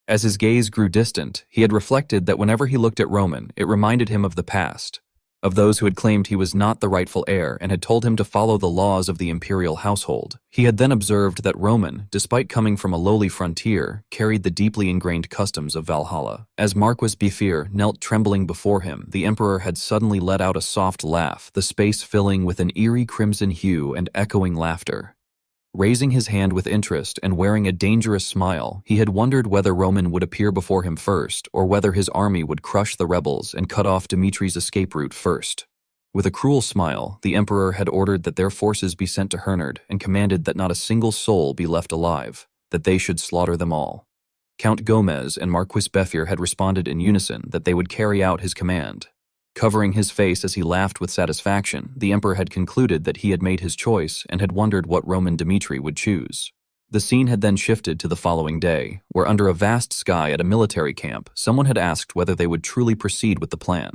As his gaze grew distant, he had reflected that whenever he looked at Roman, it reminded him of the past, of those who had claimed he was not the rightful heir and had told him to follow the laws of the imperial household. He had then observed that Roman, despite coming from a lowly frontier, carried the deeply ingrained customs of Valhalla. As Marquis Bifir knelt trembling before him, the emperor had suddenly let out a soft laugh, the space filling with an eerie crimson hue and echoing laughter. Raising his hand with interest and wearing a dangerous smile, he had wondered whether Roman would appear before him first, or whether his army would crush the rebels and cut off Dimitri's escape route first. With a cruel smile, the emperor had ordered that their forces be sent to Hernard and commanded that not a single soul be left alive, that they should slaughter them all. Count Gomez and Marquis Befir had responded in unison that they would carry out his command. Covering his face as he laughed with satisfaction, the emperor had concluded that he had made his choice and had wondered what Roman Dimitri would choose. The scene had then shifted to the following day, where under a vast sky at a military camp, someone had asked whether they would truly proceed with the plan.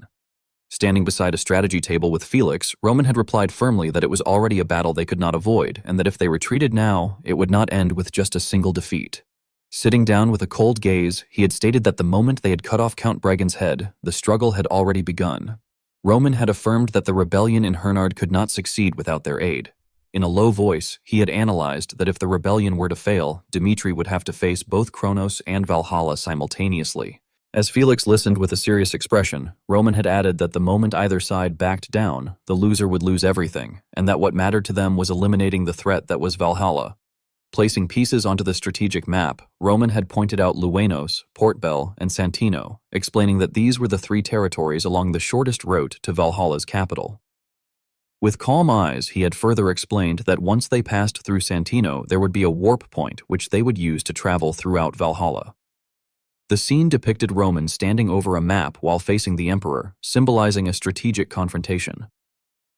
Standing beside a strategy table with Felix, Roman had replied firmly that it was already a battle they could not avoid, and that if they retreated now, it would not end with just a single defeat. Sitting down with a cold gaze, he had stated that the moment they had cut off Count Bregan's head, the struggle had already begun. Roman had affirmed that the rebellion in Hernard could not succeed without their aid. In a low voice, he had analyzed that if the rebellion were to fail, Dimitri would have to face both Kronos and Valhalla simultaneously. As Felix listened with a serious expression, Roman had added that the moment either side backed down, the loser would lose everything, and that what mattered to them was eliminating the threat that was Valhalla. Placing pieces onto the strategic map, Roman had pointed out Luenos, Port Bell, and Santino, explaining that these were the three territories along the shortest route to Valhalla's capital. With calm eyes, he had further explained that once they passed through Santino, there would be a warp point which they would use to travel throughout Valhalla. The scene depicted Roman standing over a map while facing the emperor, symbolizing a strategic confrontation.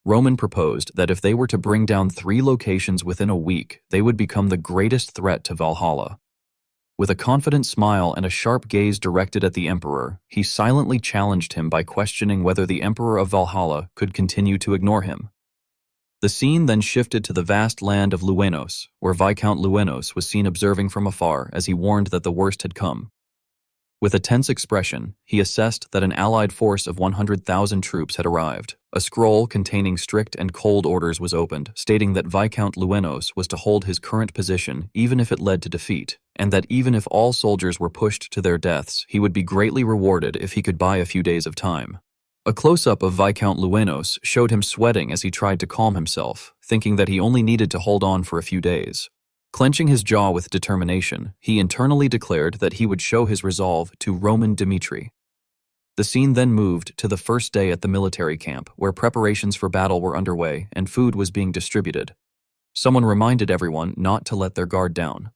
Roman proposed that if they were to bring down 3 locations within a week, they would become the greatest threat to Valhalla. With a confident smile and a sharp gaze directed at the emperor, he silently challenged him by questioning whether the emperor of Valhalla could continue to ignore him. The scene then shifted to the vast land of Luenos, where Viscount Luenos was seen observing from afar as he warned that the worst had come. With a tense expression, he assessed that an allied force of 100,000 troops had arrived. A scroll containing strict and cold orders was opened, stating that Viscount Luenos was to hold his current position even if it led to defeat, and that even if all soldiers were pushed to their deaths, he would be greatly rewarded if he could buy a few days of time. A close-up of Viscount Luenos showed him sweating as he tried to calm himself, thinking that he only needed to hold on for a few days. Clenching his jaw with determination, he internally declared that he would show his resolve to Roman Dimitri. The scene then moved to the first day at the military camp, where preparations for battle were underway and food was being distributed. Someone reminded everyone not to let their guard down.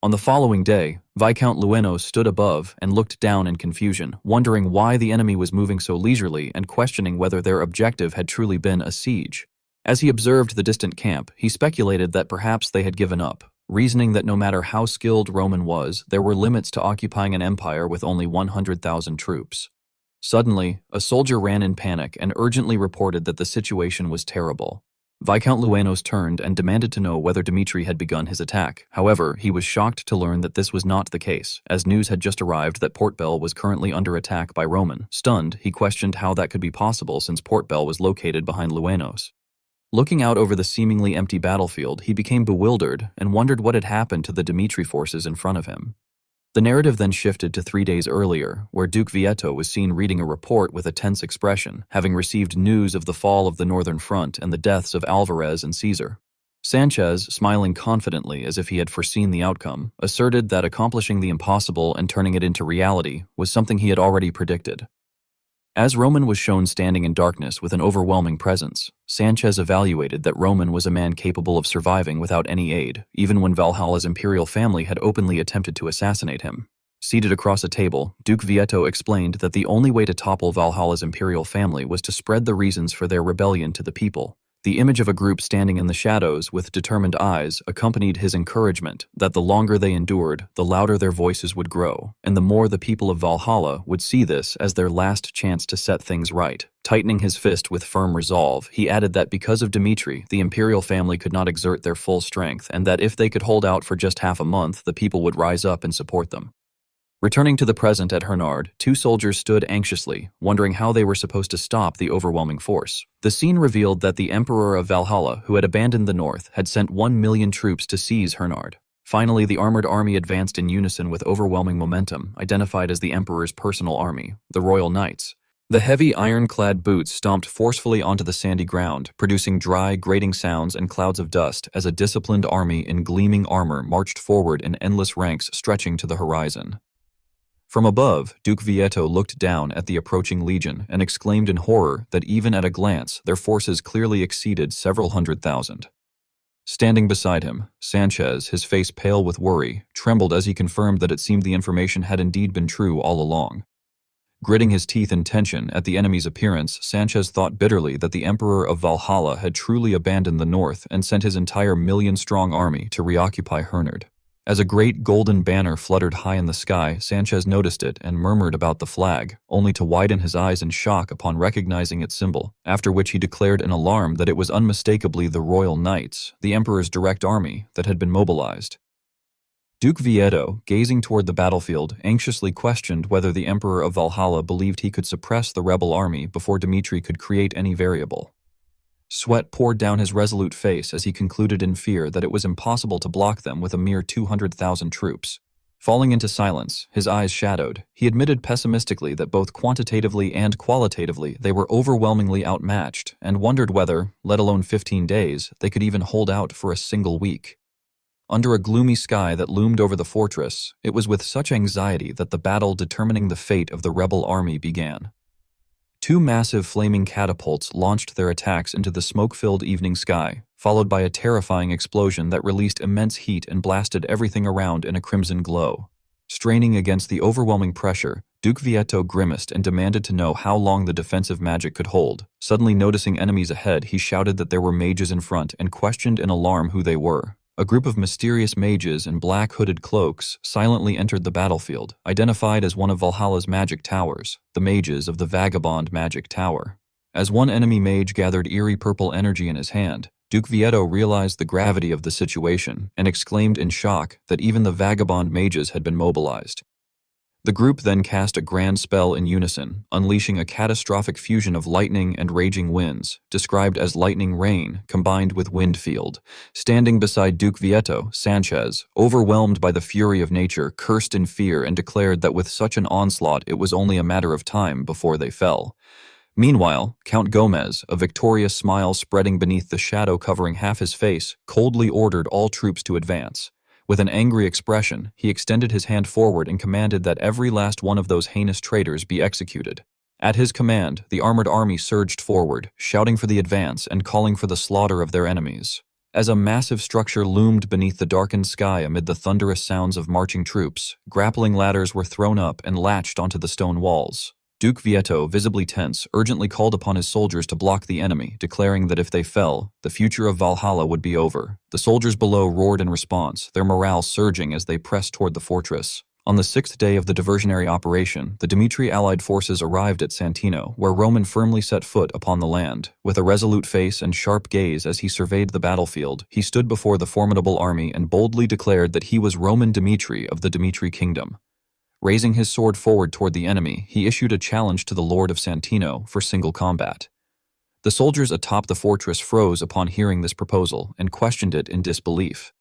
On the following day, Viscount Luenos stood above and looked down in confusion, wondering why the enemy was moving so leisurely and questioning whether their objective had truly been a siege. As he observed the distant camp, he speculated that perhaps they had given up, reasoning that no matter how skilled Roman was, there were limits to occupying an empire with only 100,000 troops. Suddenly, a soldier ran in panic and urgently reported that the situation was terrible. Viscount Luenos turned and demanded to know whether Dimitri had begun his attack. However, he was shocked to learn that this was not the case, as news had just arrived that Port Bell was currently under attack by Roman. Stunned, he questioned how that could be possible since Port Bell was located behind Luenos. Looking out over the seemingly empty battlefield, he became bewildered and wondered what had happened to the Dimitri forces in front of him. The narrative then shifted to 3 days earlier, where Duke Vieto was seen reading a report with a tense expression, having received news of the fall of the Northern Front and the deaths of Alvarez and Caesar. Sanchez, smiling confidently as if he had foreseen the outcome, asserted that accomplishing the impossible and turning it into reality was something he had already predicted. As Roman was shown standing in darkness with an overwhelming presence, Sanchez evaluated that Roman was a man capable of surviving without any aid, even when Valhalla's imperial family had openly attempted to assassinate him. Seated across a table, Duke Vieto explained that the only way to topple Valhalla's imperial family was to spread the reasons for their rebellion to the people. The image of a group standing in the shadows with determined eyes accompanied his encouragement that the longer they endured, the louder their voices would grow, and the more the people of Valhalla would see this as their last chance to set things right. Tightening his fist with firm resolve, he added that because of Dmitri, the imperial family could not exert their full strength, and that if they could hold out for just half a month, the people would rise up and support them. Returning to the present at Hernard, two soldiers stood anxiously, wondering how they were supposed to stop the overwhelming force. The scene revealed that the Emperor of Valhalla, who had abandoned the north, had sent 1 million troops to seize Hernard. Finally, the armored army advanced in unison with overwhelming momentum, identified as the Emperor's personal army, the Royal Knights. The heavy ironclad boots stomped forcefully onto the sandy ground, producing dry, grating sounds and clouds of dust as a disciplined army in gleaming armor marched forward in endless ranks stretching to the horizon. From above, Duke Vieto looked down at the approaching legion and exclaimed in horror that even at a glance, their forces clearly exceeded several 100,000. Standing beside him, Sanchez, his face pale with worry, trembled as he confirmed that it seemed the information had indeed been true all along. Gritting his teeth in tension at the enemy's appearance, Sanchez thought bitterly that the Emperor of Valhalla had truly abandoned the north and sent his entire million-strong army to reoccupy Hernard. As a great golden banner fluttered high in the sky, Sanchez noticed it and murmured about the flag, only to widen his eyes in shock upon recognizing its symbol, after which he declared in alarm that it was unmistakably the Royal Knights, the Emperor's direct army, that had been mobilized. Duke Vieto, gazing toward the battlefield, anxiously questioned whether the Emperor of Valhalla believed he could suppress the rebel army before Dmitri could create any variable. Sweat poured down his resolute face as he concluded in fear that it was impossible to block them with a mere 200,000 troops. Falling into silence, his eyes shadowed, he admitted pessimistically that both quantitatively and qualitatively they were overwhelmingly outmatched and wondered whether, let alone 15 days, they could even hold out for a single week. Under a gloomy sky that loomed over the fortress, it was with such anxiety that the battle determining the fate of the rebel army began. Two massive flaming catapults launched their attacks into the smoke-filled evening sky, followed by a terrifying explosion that released immense heat and blasted everything around in a crimson glow. Straining against the overwhelming pressure, Duke Vieto grimaced and demanded to know how long the defensive magic could hold. Suddenly noticing enemies ahead, he shouted that there were mages in front and questioned in alarm who they were. A group of mysterious mages in black hooded cloaks silently entered the battlefield, identified as one of Valhalla's magic towers, the mages of the Vagabond Magic Tower. As one enemy mage gathered eerie purple energy in his hand, Duke Vieto realized the gravity of the situation and exclaimed in shock that even the Vagabond mages had been mobilized. The group then cast a grand spell in unison, unleashing a catastrophic fusion of lightning and raging winds, described as lightning rain combined with wind field. Standing beside Duke Vieto, Sanchez, overwhelmed by the fury of nature, cursed in fear and declared that with such an onslaught it was only a matter of time before they fell. Meanwhile, Count Gomez, a victorious smile spreading beneath the shadow covering half his face, coldly ordered all troops to advance. With an angry expression, he extended his hand forward and commanded that every last one of those heinous traitors be executed. At his command, the armored army surged forward, shouting for the advance and calling for the slaughter of their enemies. As a massive structure loomed beneath the darkened sky amid the thunderous sounds of marching troops, grappling ladders were thrown up and latched onto the stone walls. Duke Vieto, visibly tense, urgently called upon his soldiers to block the enemy, declaring that if they fell, the future of Valhalla would be over. The soldiers below roared in response, their morale surging as they pressed toward the fortress. On the 6th day of the diversionary operation, the Dmitri allied forces arrived at Santino, where Roman firmly set foot upon the land. With a resolute face and sharp gaze as he surveyed the battlefield, he stood before the formidable army and boldly declared that he was Roman Dmitri of the Dmitri kingdom. Raising his sword forward toward the enemy, he issued a challenge to the Lord of Santino for single combat. The soldiers atop the fortress froze upon hearing this proposal and questioned it in disbelief.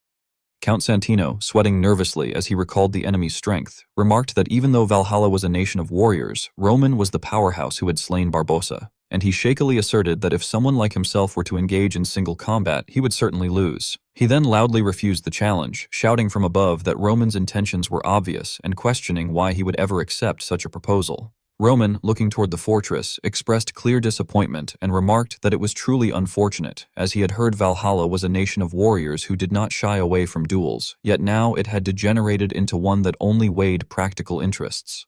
Count Santino, sweating nervously as he recalled the enemy's strength, remarked that even though Valhalla was a nation of warriors, Roman was the powerhouse who had slain Barbossa, and he shakily asserted that if someone like himself were to engage in single combat, he would certainly lose. He then loudly refused the challenge, shouting from above that Roman's intentions were obvious and questioning why he would ever accept such a proposal. Roman, looking toward the fortress, expressed clear disappointment and remarked that it was truly unfortunate, as he had heard Valhalla was a nation of warriors who did not shy away from duels, yet now it had degenerated into one that only weighed practical interests.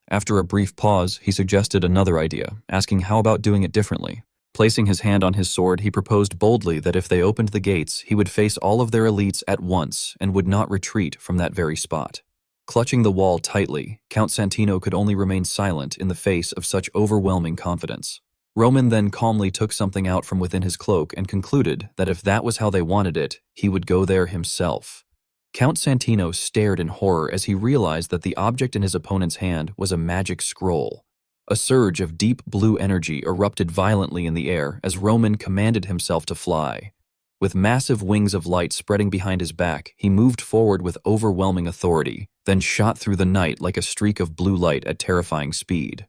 After a brief pause, he suggested another idea, asking how about doing it differently. Placing his hand on his sword, he proposed boldly that if they opened the gates, he would face all of their elites at once and would not retreat from that very spot. Clutching the wall tightly, Count Santino could only remain silent in the face of such overwhelming confidence. Roman then calmly took something out from within his cloak and concluded that if that was how they wanted it, he would go there himself. Count Santino stared in horror as he realized that the object in his opponent's hand was a magic scroll. A surge of deep blue energy erupted violently in the air as Roman commanded himself to fly. With massive wings of light spreading behind his back, he moved forward with overwhelming authority, then shot through the night like a streak of blue light at terrifying speed.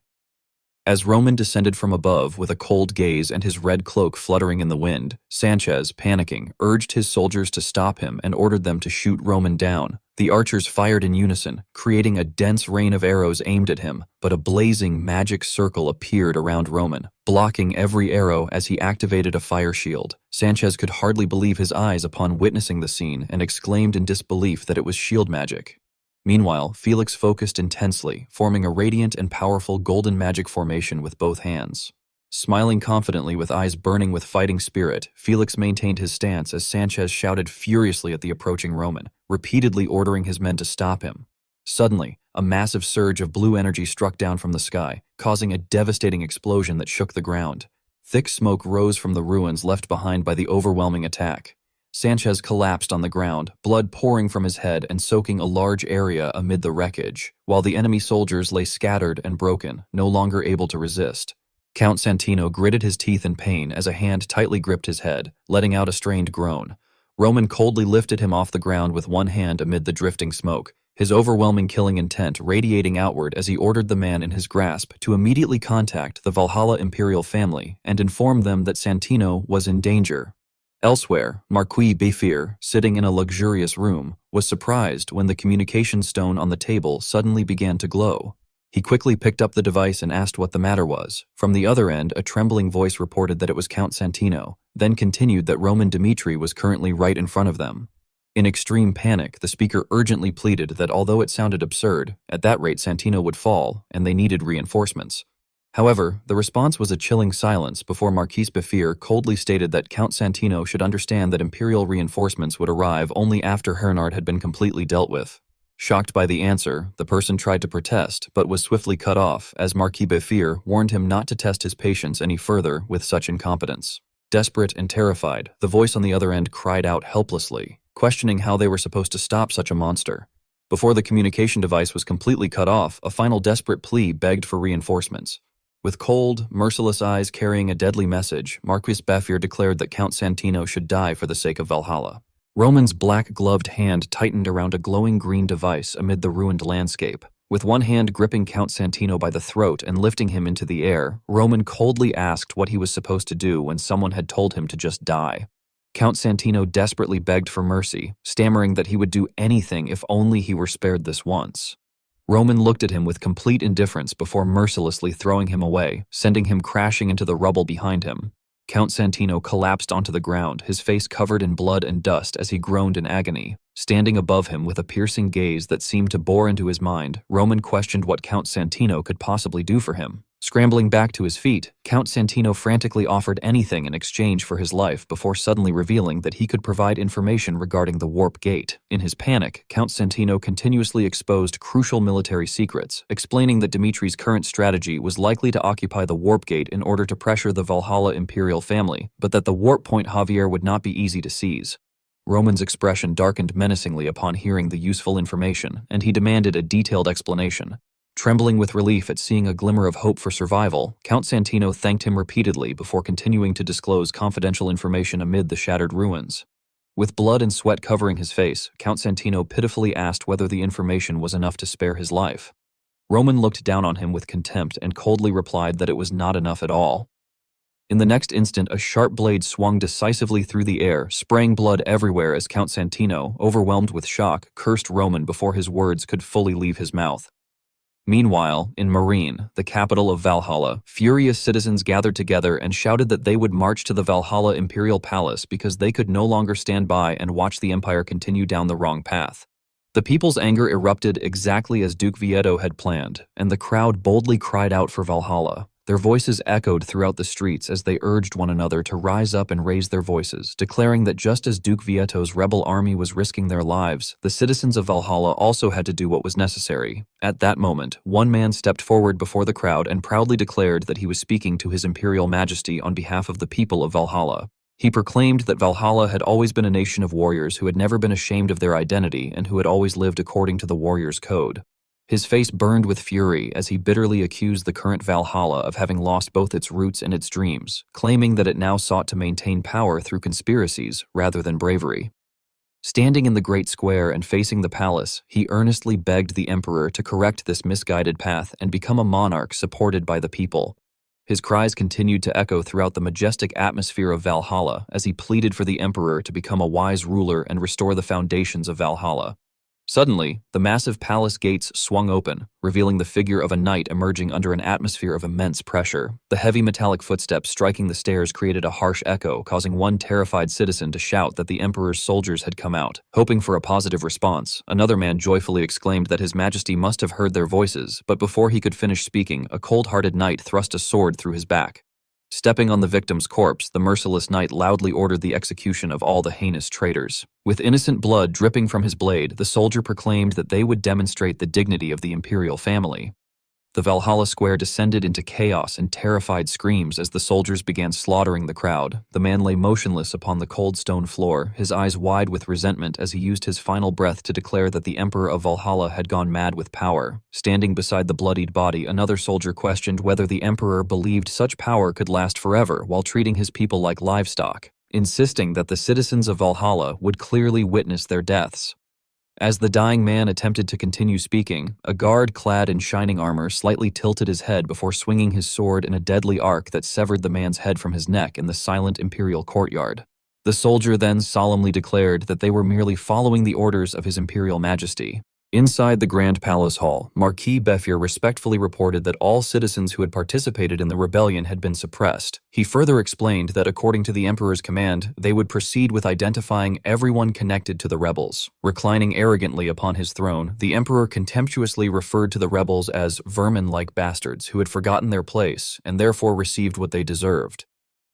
As Roman descended from above with a cold gaze and his red cloak fluttering in the wind, Sanchez, panicking, urged his soldiers to stop him and ordered them to shoot Roman down. The archers fired in unison, creating a dense rain of arrows aimed at him, but a blazing magic circle appeared around Roman, blocking every arrow as he activated a fire shield. Sanchez could hardly believe his eyes upon witnessing the scene and exclaimed in disbelief that it was shield magic. Meanwhile, Felix focused intensely, forming a radiant and powerful golden magic formation with both hands. Smiling confidently with eyes burning with fighting spirit, Felix maintained his stance as Sanchez shouted furiously at the approaching Roman, repeatedly ordering his men to stop him. Suddenly, a massive surge of blue energy struck down from the sky, causing a devastating explosion that shook the ground. Thick smoke rose from the ruins left behind by the overwhelming attack. Sanchez collapsed on the ground, blood pouring from his head and soaking a large area amid the wreckage, while the enemy soldiers lay scattered and broken, no longer able to resist. Count Santino gritted his teeth in pain as a hand tightly gripped his head, letting out a strained groan. Roman coldly lifted him off the ground with one hand amid the drifting smoke, his overwhelming killing intent radiating outward as he ordered the man in his grasp to immediately contact the Valhalla imperial family and inform them that Santino was in danger. Elsewhere, Marquis Befir, sitting in a luxurious room, was surprised when the communication stone on the table suddenly began to glow. He quickly picked up the device and asked what the matter was. From the other end, a trembling voice reported that it was Count Santino, then continued that Roman Dmitri was currently right in front of them. In extreme panic, the speaker urgently pleaded that although it sounded absurd, at that rate Santino would fall, and they needed reinforcements. However, the response was a chilling silence before Marquis Befir coldly stated that Count Santino should understand that imperial reinforcements would arrive only after Hernard had been completely dealt with. Shocked by the answer, the person tried to protest, but was swiftly cut off as Marquis Befir warned him not to test his patience any further with such incompetence. Desperate and terrified, the voice on the other end cried out helplessly, questioning how they were supposed to stop such a monster. Before the communication device was completely cut off, a final desperate plea begged for reinforcements. With cold, merciless eyes carrying a deadly message, Marquis Befir declared that Count Santino should die for the sake of Valhalla. Roman's black-gloved hand tightened around a glowing green device amid the ruined landscape. With one hand gripping Count Santino by the throat and lifting him into the air, Roman coldly asked what he was supposed to do when someone had told him to just die. Count Santino desperately begged for mercy, stammering that he would do anything if only he were spared this once. Roman looked at him with complete indifference before mercilessly throwing him away, sending him crashing into the rubble behind him. Count Santino collapsed onto the ground, his face covered in blood and dust as he groaned in agony. Standing above him with a piercing gaze that seemed to bore into his mind, Roman questioned what Count Santino could possibly do for him. Scrambling back to his feet, Count Santino frantically offered anything in exchange for his life before suddenly revealing that he could provide information regarding the warp gate. In his panic, Count Santino continuously exposed crucial military secrets, explaining that Dmitri's current strategy was likely to occupy the warp gate in order to pressure the Valhalla imperial family, but that the warp point Javier would not be easy to seize. Roman's expression darkened menacingly upon hearing the useful information, and he demanded a detailed explanation. Trembling with relief at seeing a glimmer of hope for survival, Count Santino thanked him repeatedly before continuing to disclose confidential information amid the shattered ruins. With blood and sweat covering his face, Count Santino pitifully asked whether the information was enough to spare his life. Roman looked down on him with contempt and coldly replied that it was not enough at all. In the next instant, a sharp blade swung decisively through the air, spraying blood everywhere as Count Santino, overwhelmed with shock, cursed Roman before his words could fully leave his mouth. Meanwhile, in Marine, the capital of Valhalla, furious citizens gathered together and shouted that they would march to the Valhalla Imperial Palace because they could no longer stand by and watch the Empire continue down the wrong path. The people's anger erupted exactly as Duke Vieto had planned, and the crowd boldly cried out for Valhalla. Their voices echoed throughout the streets as they urged one another to rise up and raise their voices, declaring that just as Duke Vieto's rebel army was risking their lives, the citizens of Valhalla also had to do what was necessary. At that moment, one man stepped forward before the crowd and proudly declared that he was speaking to His Imperial Majesty on behalf of the people of Valhalla. He proclaimed that Valhalla had always been a nation of warriors who had never been ashamed of their identity and who had always lived according to the warrior's code. His face burned with fury as he bitterly accused the current Valhalla of having lost both its roots and its dreams, claiming that it now sought to maintain power through conspiracies rather than bravery. Standing in the great square and facing the palace, he earnestly begged the emperor to correct this misguided path and become a monarch supported by the people. His cries continued to echo throughout the majestic atmosphere of Valhalla as he pleaded for the emperor to become a wise ruler and restore the foundations of Valhalla. Suddenly, the massive palace gates swung open, revealing the figure of a knight emerging under an atmosphere of immense pressure. The heavy metallic footsteps striking the stairs created a harsh echo, causing one terrified citizen to shout that the emperor's soldiers had come out. Hoping for a positive response, another man joyfully exclaimed that His Majesty must have heard their voices, but before he could finish speaking, a cold-hearted knight thrust a sword through his back. Stepping on the victim's corpse, the merciless knight loudly ordered the execution of all the heinous traitors. With innocent blood dripping from his blade, the soldier proclaimed that they would demonstrate the dignity of the imperial family. The Valhalla square descended into chaos and terrified screams as the soldiers began slaughtering the crowd. The man lay motionless upon the cold stone floor, his eyes wide with resentment as he used his final breath to declare that the Emperor of Valhalla had gone mad with power. Standing beside the bloodied body, another soldier questioned whether the Emperor believed such power could last forever while treating his people like livestock, insisting that the citizens of Valhalla would clearly witness their deaths. As the dying man attempted to continue speaking, a guard clad in shining armor slightly tilted his head before swinging his sword in a deadly arc that severed the man's head from his neck in the silent imperial courtyard. The soldier then solemnly declared that they were merely following the orders of His Imperial Majesty. Inside the Grand Palace Hall, Marquis Befir respectfully reported that all citizens who had participated in the rebellion had been suppressed. He further explained that according to the Emperor's command, they would proceed with identifying everyone connected to the rebels. Reclining arrogantly upon his throne, the Emperor contemptuously referred to the rebels as vermin-like bastards who had forgotten their place and therefore received what they deserved.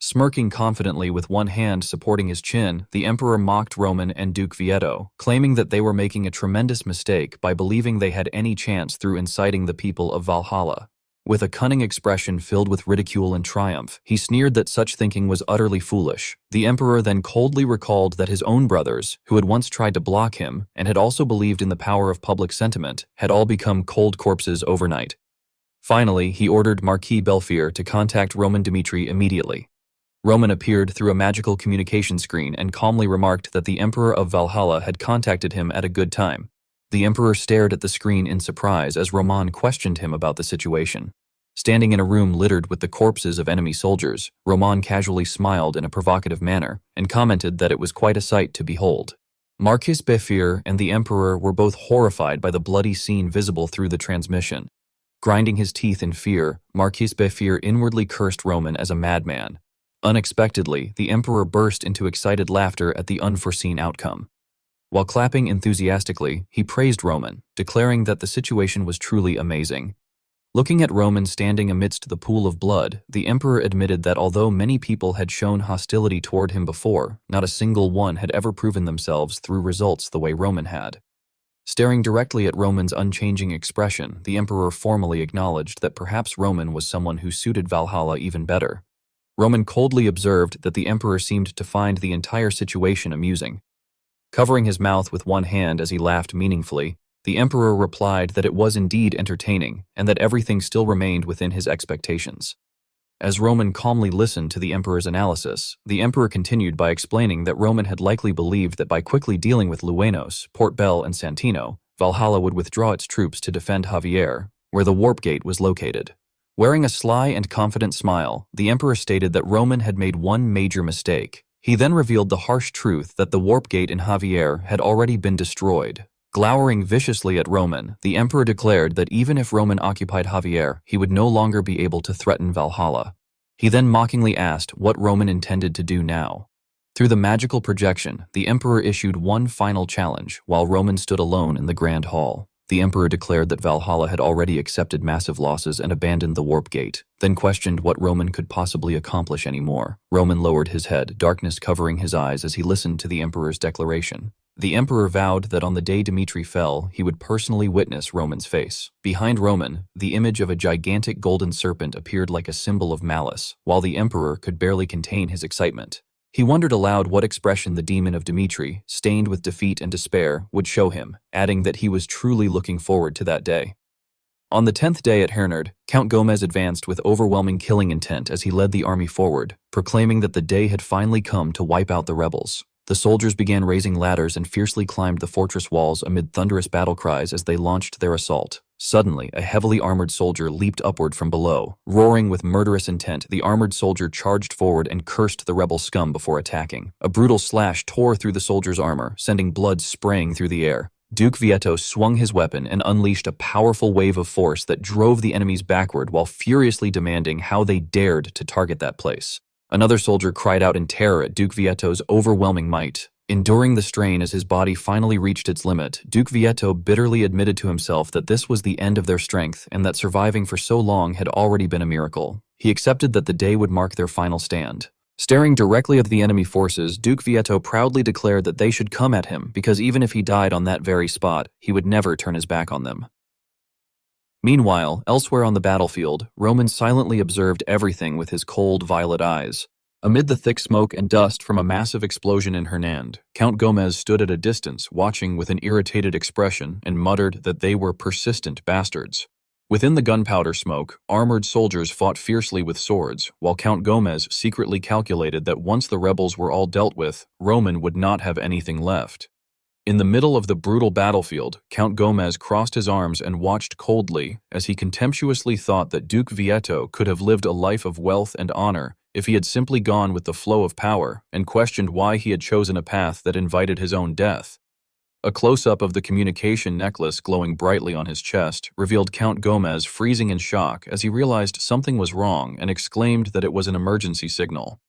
Smirking confidently with one hand supporting his chin, the Emperor mocked Roman and Duke Vieto, claiming that they were making a tremendous mistake by believing they had any chance through inciting the people of Valhalla. With a cunning expression filled with ridicule and triumph, he sneered that such thinking was utterly foolish. The Emperor then coldly recalled that his own brothers, who had once tried to block him and had also believed in the power of public sentiment, had all become cold corpses overnight. Finally, he ordered Marquis Belfier to contact Roman Dmitri immediately. Roman appeared through a magical communication screen and calmly remarked that the Emperor of Valhalla had contacted him at a good time. The Emperor stared at the screen in surprise as Roman questioned him about the situation. Standing in a room littered with the corpses of enemy soldiers, Roman casually smiled in a provocative manner and commented that it was quite a sight to behold. Marquis Befir and the Emperor were both horrified by the bloody scene visible through the transmission. Grinding his teeth in fear, Marquis Befir inwardly cursed Roman as a madman. Unexpectedly, the Emperor burst into excited laughter at the unforeseen outcome. While clapping enthusiastically, he praised Roman, declaring that the situation was truly amazing. Looking at Roman standing amidst the pool of blood, the Emperor admitted that although many people had shown hostility toward him before, not a single one had ever proven themselves through results the way Roman had. Staring directly at Roman's unchanging expression, the Emperor formally acknowledged that perhaps Roman was someone who suited Valhalla even better. Roman coldly observed that the Emperor seemed to find the entire situation amusing. Covering his mouth with one hand as he laughed meaningfully, the Emperor replied that it was indeed entertaining and that everything still remained within his expectations. As Roman calmly listened to the Emperor's analysis, the Emperor continued by explaining that Roman had likely believed that by quickly dealing with Luenos, Port Bell, and Santino, Valhalla would withdraw its troops to defend Javier, where the warp gate was located. Wearing a sly and confident smile, the Emperor stated that Roman had made one major mistake. He then revealed the harsh truth that the warp gate in Javier had already been destroyed. Glowering viciously at Roman, the Emperor declared that even if Roman occupied Javier, he would no longer be able to threaten Valhalla. He then mockingly asked what Roman intended to do now. Through the magical projection, the Emperor issued one final challenge while Roman stood alone in the Grand Hall. The Emperor declared that Valhalla had already accepted massive losses and abandoned the warp gate, then questioned what Roman could possibly accomplish anymore. Roman lowered his head, darkness covering his eyes as he listened to the Emperor's declaration. The Emperor vowed that on the day Dmitri fell, he would personally witness Roman's face. Behind Roman, the image of a gigantic golden serpent appeared like a symbol of malice, while the Emperor could barely contain his excitement. He wondered aloud what expression the demon of Dmitri, stained with defeat and despair, would show him, adding that he was truly looking forward to that day. On the 10th day at Hernard, Count Gomez advanced with overwhelming killing intent as he led the army forward, proclaiming that the day had finally come to wipe out the rebels. The soldiers began raising ladders and fiercely climbed the fortress walls amid thunderous battle cries as they launched their assault. Suddenly, a heavily armored soldier leaped upward from below. Roaring with murderous intent, the armored soldier charged forward and cursed the rebel scum before attacking. A brutal slash tore through the soldier's armor, sending blood spraying through the air. Duke Vietto swung his weapon and unleashed a powerful wave of force that drove the enemies backward while furiously demanding how they dared to target that place. Another soldier cried out in terror at Duke Vietto's overwhelming might. Enduring the strain as his body finally reached its limit, Duke Vietto bitterly admitted to himself that this was the end of their strength and that surviving for so long had already been a miracle. He accepted that the day would mark their final stand. Staring directly at the enemy forces, Duke Vietto proudly declared that they should come at him because even if he died on that very spot, he would never turn his back on them. Meanwhile, elsewhere on the battlefield, Roman silently observed everything with his cold, violet eyes. Amid the thick smoke and dust from a massive explosion in Hernand, Count Gomez stood at a distance, watching with an irritated expression and muttered that they were persistent bastards. Within the gunpowder smoke, armored soldiers fought fiercely with swords, while Count Gomez secretly calculated that once the rebels were all dealt with, Roman would not have anything left. In the middle of the brutal battlefield, Count Gomez crossed his arms and watched coldly as he contemptuously thought that Duke Vietto could have lived a life of wealth and honor if he had simply gone with the flow of power and questioned why he had chosen a path that invited his own death. A close-up of the communication necklace glowing brightly on his chest revealed Count Gomez freezing in shock as he realized something was wrong and exclaimed that it was an emergency signal.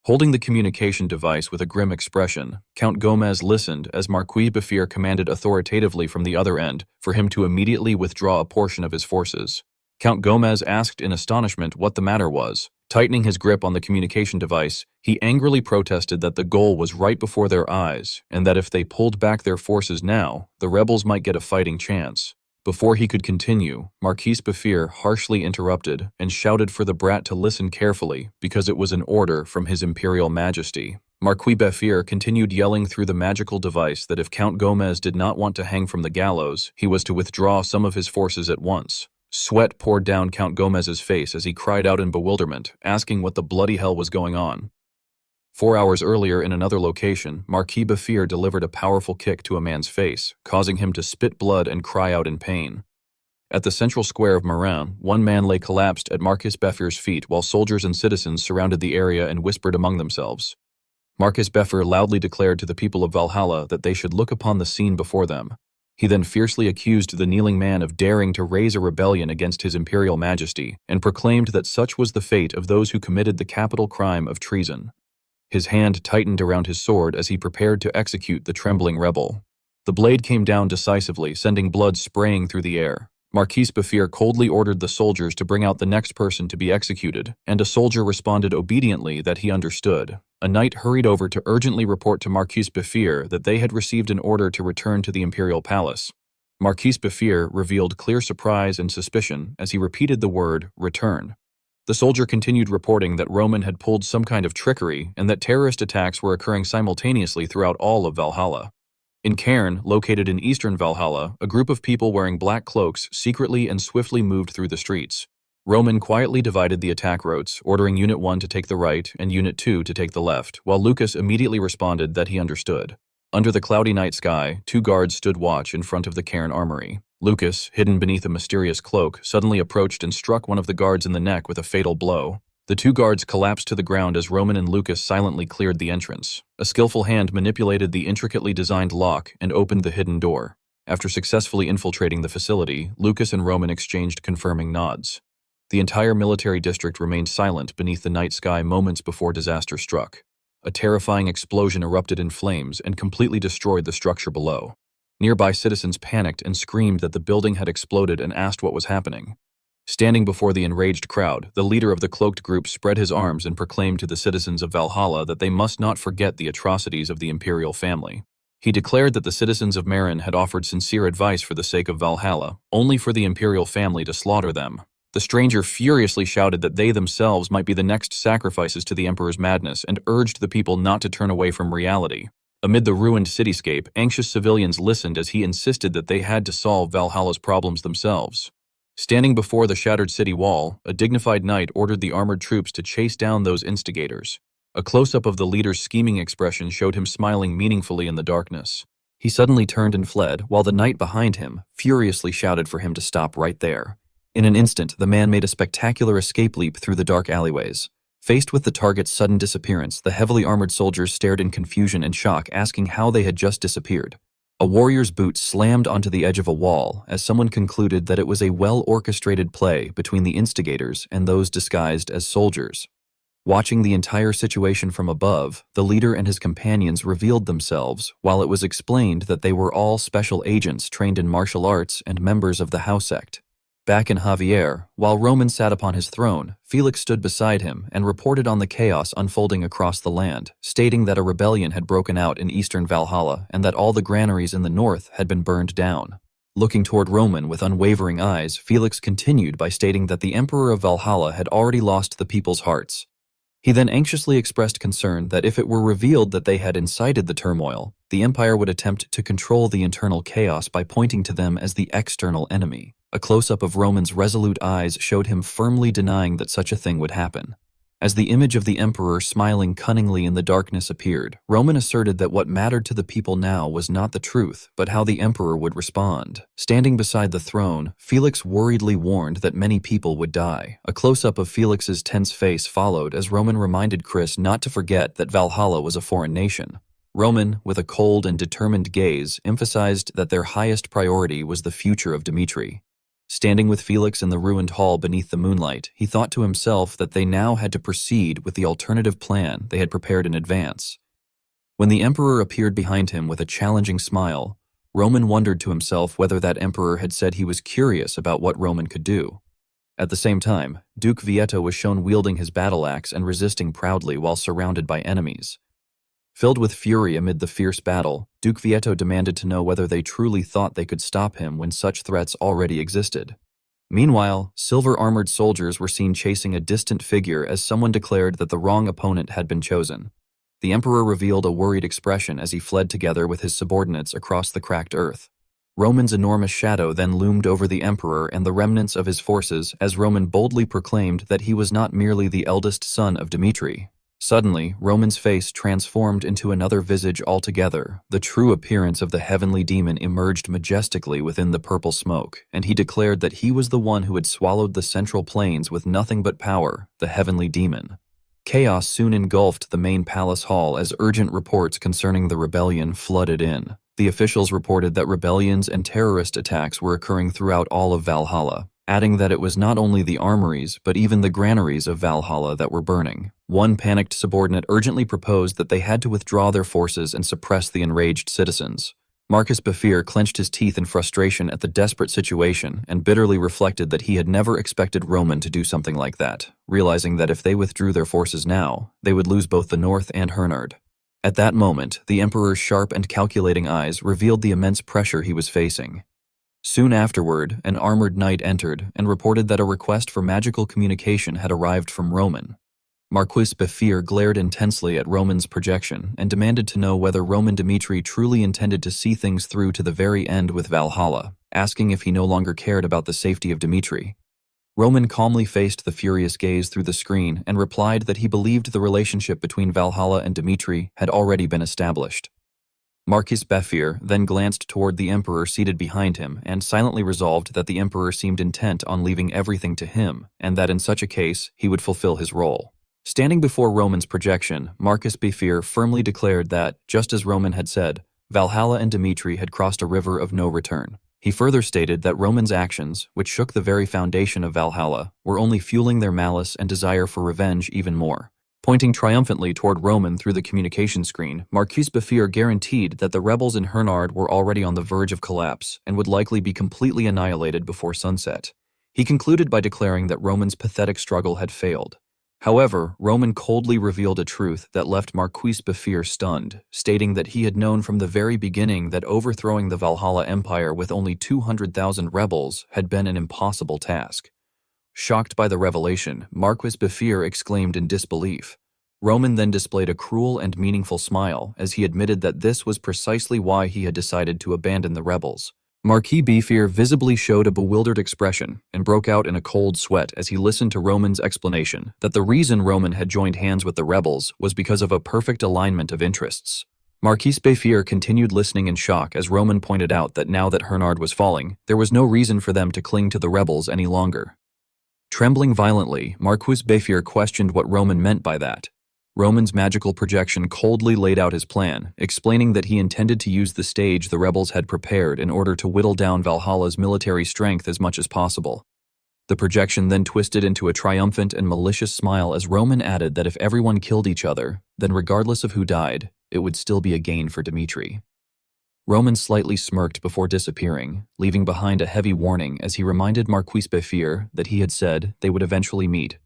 Holding the communication device with a grim expression, Count Gomez listened as Marquis Bafir commanded authoritatively from the other end for him to immediately withdraw a portion of his forces. Count Gomez asked in astonishment what the matter was. Tightening his grip on the communication device, he angrily protested that the goal was right before their eyes and that if they pulled back their forces now, the rebels might get a fighting chance. Before he could continue, Marquis Bafir harshly interrupted and shouted for the brat to listen carefully because it was an order from His Imperial Majesty. Marquis Bafir continued yelling through the magical device that if Count Gomez did not want to hang from the gallows, he was to withdraw some of his forces at once. Sweat poured down Count Gomez's face as he cried out in bewilderment, asking what the bloody hell was going on. 4 hours earlier in another location, Marquis Bafir delivered a powerful kick to a man's face, causing him to spit blood and cry out in pain. At the central square of Morin, one man lay collapsed at Marquis Bafir's feet while soldiers and citizens surrounded the area and whispered among themselves. Marquis Bafir loudly declared to the people of Valhalla that they should look upon the scene before them. He then fiercely accused the kneeling man of daring to raise a rebellion against His Imperial Majesty and proclaimed that such was the fate of those who committed the capital crime of treason. His hand tightened around his sword as he prepared to execute the trembling rebel. The blade came down decisively, sending blood spraying through the air. Marquis Bafir coldly ordered the soldiers to bring out the next person to be executed, and a soldier responded obediently that he understood. A knight hurried over to urgently report to Marquis Bafir that they had received an order to return to the imperial palace. Marquis Bafir revealed clear surprise and suspicion as he repeated the word, return. The soldier continued reporting that Roman had pulled some kind of trickery and that terrorist attacks were occurring simultaneously throughout all of Valhalla. In Cairn, located in eastern Valhalla, a group of people wearing black cloaks secretly and swiftly moved through the streets. Roman quietly divided the attack routes, ordering Unit 1 to take the right and Unit 2 to take the left, while Lucas immediately responded that he understood. Under the cloudy night sky, 2 guards stood watch in front of the Cairn armory. Lucas, hidden beneath a mysterious cloak, suddenly approached and struck one of the guards in the neck with a fatal blow. The 2 guards collapsed to the ground as Roman and Lucas silently cleared the entrance. A skillful hand manipulated the intricately designed lock and opened the hidden door. After successfully infiltrating the facility, Lucas and Roman exchanged confirming nods. The entire military district remained silent beneath the night sky moments before disaster struck. A terrifying explosion erupted in flames and completely destroyed the structure below. Nearby citizens panicked and screamed that the building had exploded and asked what was happening. Standing before the enraged crowd, the leader of the cloaked group spread his arms and proclaimed to the citizens of Valhalla that they must not forget the atrocities of the imperial family. He declared that the citizens of Marin had offered sincere advice for the sake of Valhalla, only for the imperial family to slaughter them. The stranger furiously shouted that they themselves might be the next sacrifices to the emperor's madness and urged the people not to turn away from reality. Amid the ruined cityscape, anxious civilians listened as he insisted that they had to solve Valhalla's problems themselves. Standing before the shattered city wall, a dignified knight ordered the armored troops to chase down those instigators. A close-up of the leader's scheming expression showed him smiling meaningfully in the darkness. He suddenly turned and fled, while the knight behind him furiously shouted for him to stop right there. In an instant, the man made a spectacular escape leap through the dark alleyways. Faced with the target's sudden disappearance, the heavily armored soldiers stared in confusion and shock, asking how they had just disappeared. A warrior's boot slammed onto the edge of a wall as someone concluded that it was a well-orchestrated play between the instigators and those disguised as soldiers. Watching the entire situation from above, the leader and his companions revealed themselves, while it was explained that they were all special agents trained in martial arts and members of the House sect. Back in Javier, while Roman sat upon his throne, Felix stood beside him and reported on the chaos unfolding across the land, stating that a rebellion had broken out in eastern Valhalla and that all the granaries in the north had been burned down. Looking toward Roman with unwavering eyes, Felix continued by stating that the Emperor of Valhalla had already lost the people's hearts. He then anxiously expressed concern that if it were revealed that they had incited the turmoil, the Empire would attempt to control the internal chaos by pointing to them as the external enemy. A close-up of Roman's resolute eyes showed him firmly denying that such a thing would happen. As the image of the Emperor smiling cunningly in the darkness appeared, Roman asserted that what mattered to the people now was not the truth, but how the Emperor would respond. Standing beside the throne, Felix worriedly warned that many people would die. A close-up of Felix's tense face followed as Roman reminded Chris not to forget that Valhalla was a foreign nation. Roman, with a cold and determined gaze, emphasized that their highest priority was the future of Dmitri. Standing with Felix in the ruined hall beneath the moonlight, he thought to himself that they now had to proceed with the alternative plan they had prepared in advance. When the Emperor appeared behind him with a challenging smile, Roman wondered to himself whether that Emperor had said he was curious about what Roman could do. At the same time, Duke Vietto was shown wielding his battle axe and resisting proudly while surrounded by enemies. Filled with fury amid the fierce battle, Duke Vietto demanded to know whether they truly thought they could stop him when such threats already existed. Meanwhile, silver-armored soldiers were seen chasing a distant figure as someone declared that the wrong opponent had been chosen. The Emperor revealed a worried expression as he fled together with his subordinates across the cracked earth. Roman's enormous shadow then loomed over the Emperor and the remnants of his forces as Roman boldly proclaimed that he was not merely the eldest son of Dmitri. Suddenly, Roman's face transformed into another visage altogether. The true appearance of the heavenly demon emerged majestically within the purple smoke, and he declared that he was the one who had swallowed the central plains with nothing but power, the heavenly demon. Chaos soon engulfed the main palace hall as urgent reports concerning the rebellion flooded in. The officials reported that rebellions and terrorist attacks were occurring throughout all of Valhalla, adding that it was not only the armories, but even the granaries of Valhalla that were burning. One panicked subordinate urgently proposed that they had to withdraw their forces and suppress the enraged citizens. Marcus Bafir clenched his teeth in frustration at the desperate situation and bitterly reflected that he had never expected Roman to do something like that, realizing that if they withdrew their forces now, they would lose both the north and Hernard. At that moment, the Emperor's sharp and calculating eyes revealed the immense pressure he was facing. Soon afterward, an armored knight entered and reported that a request for magical communication had arrived from Roman. Marquis Bafir glared intensely at Roman's projection and demanded to know whether Roman Dmitri truly intended to see things through to the very end with Valhalla, asking if he no longer cared about the safety of Dmitri. Roman calmly faced the furious gaze through the screen and replied that he believed the relationship between Valhalla and Dmitri had already been established. Marquis Bafir then glanced toward the Emperor seated behind him and silently resolved that the Emperor seemed intent on leaving everything to him and that in such a case he would fulfill his role. Standing before Roman's projection, Marcus Bafir firmly declared that, just as Roman had said, Valhalla and Dmitri had crossed a river of no return. He further stated that Roman's actions, which shook the very foundation of Valhalla, were only fueling their malice and desire for revenge even more. Pointing triumphantly toward Roman through the communication screen, Marquis Befir guaranteed that the rebels in Hernard were already on the verge of collapse and would likely be completely annihilated before sunset. He concluded by declaring that Roman's pathetic struggle had failed. However, Roman coldly revealed a truth that left Marquis Befir stunned, stating that he had known from the very beginning that overthrowing the Valhalla Empire with only 200,000 rebels had been an impossible task. Shocked by the revelation, Marquis Befir exclaimed in disbelief. Roman then displayed a cruel and meaningful smile as he admitted that this was precisely why he had decided to abandon the rebels. Marquis Befir visibly showed a bewildered expression and broke out in a cold sweat as he listened to Roman's explanation that the reason Roman had joined hands with the rebels was because of a perfect alignment of interests. Marquis Befir continued listening in shock as Roman pointed out that now that Hernard was falling, there was no reason for them to cling to the rebels any longer. Trembling violently, Marquis Befir questioned what Roman meant by that. Roman's magical projection coldly laid out his plan, explaining that he intended to use the stage the rebels had prepared in order to whittle down Valhalla's military strength as much as possible. The projection then twisted into a triumphant and malicious smile as Roman added that if everyone killed each other, then regardless of who died, it would still be a gain for Dmitri. Roman slightly smirked before disappearing, leaving behind a heavy warning as he reminded Marquis Befir that he had said they would eventually meet.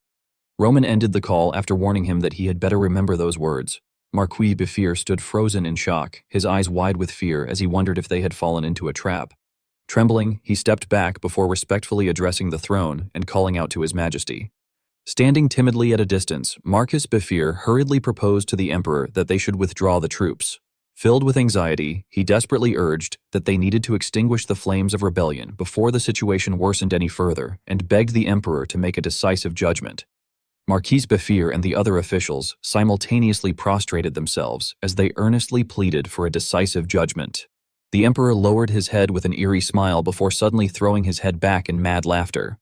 Roman ended the call after warning him that he had better remember those words. Marquis Befir stood frozen in shock, his eyes wide with fear as he wondered if they had fallen into a trap. Trembling, he stepped back before respectfully addressing the throne and calling out to His Majesty. Standing timidly at a distance, Marquis Befir hurriedly proposed to the emperor that they should withdraw the troops. Filled with anxiety, he desperately urged that they needed to extinguish the flames of rebellion before the situation worsened any further and begged the emperor to make a decisive judgment. Marquis Befir and the other officials simultaneously prostrated themselves as they earnestly pleaded for a decisive judgment. The emperor lowered his head with an eerie smile before suddenly throwing his head back in mad laughter.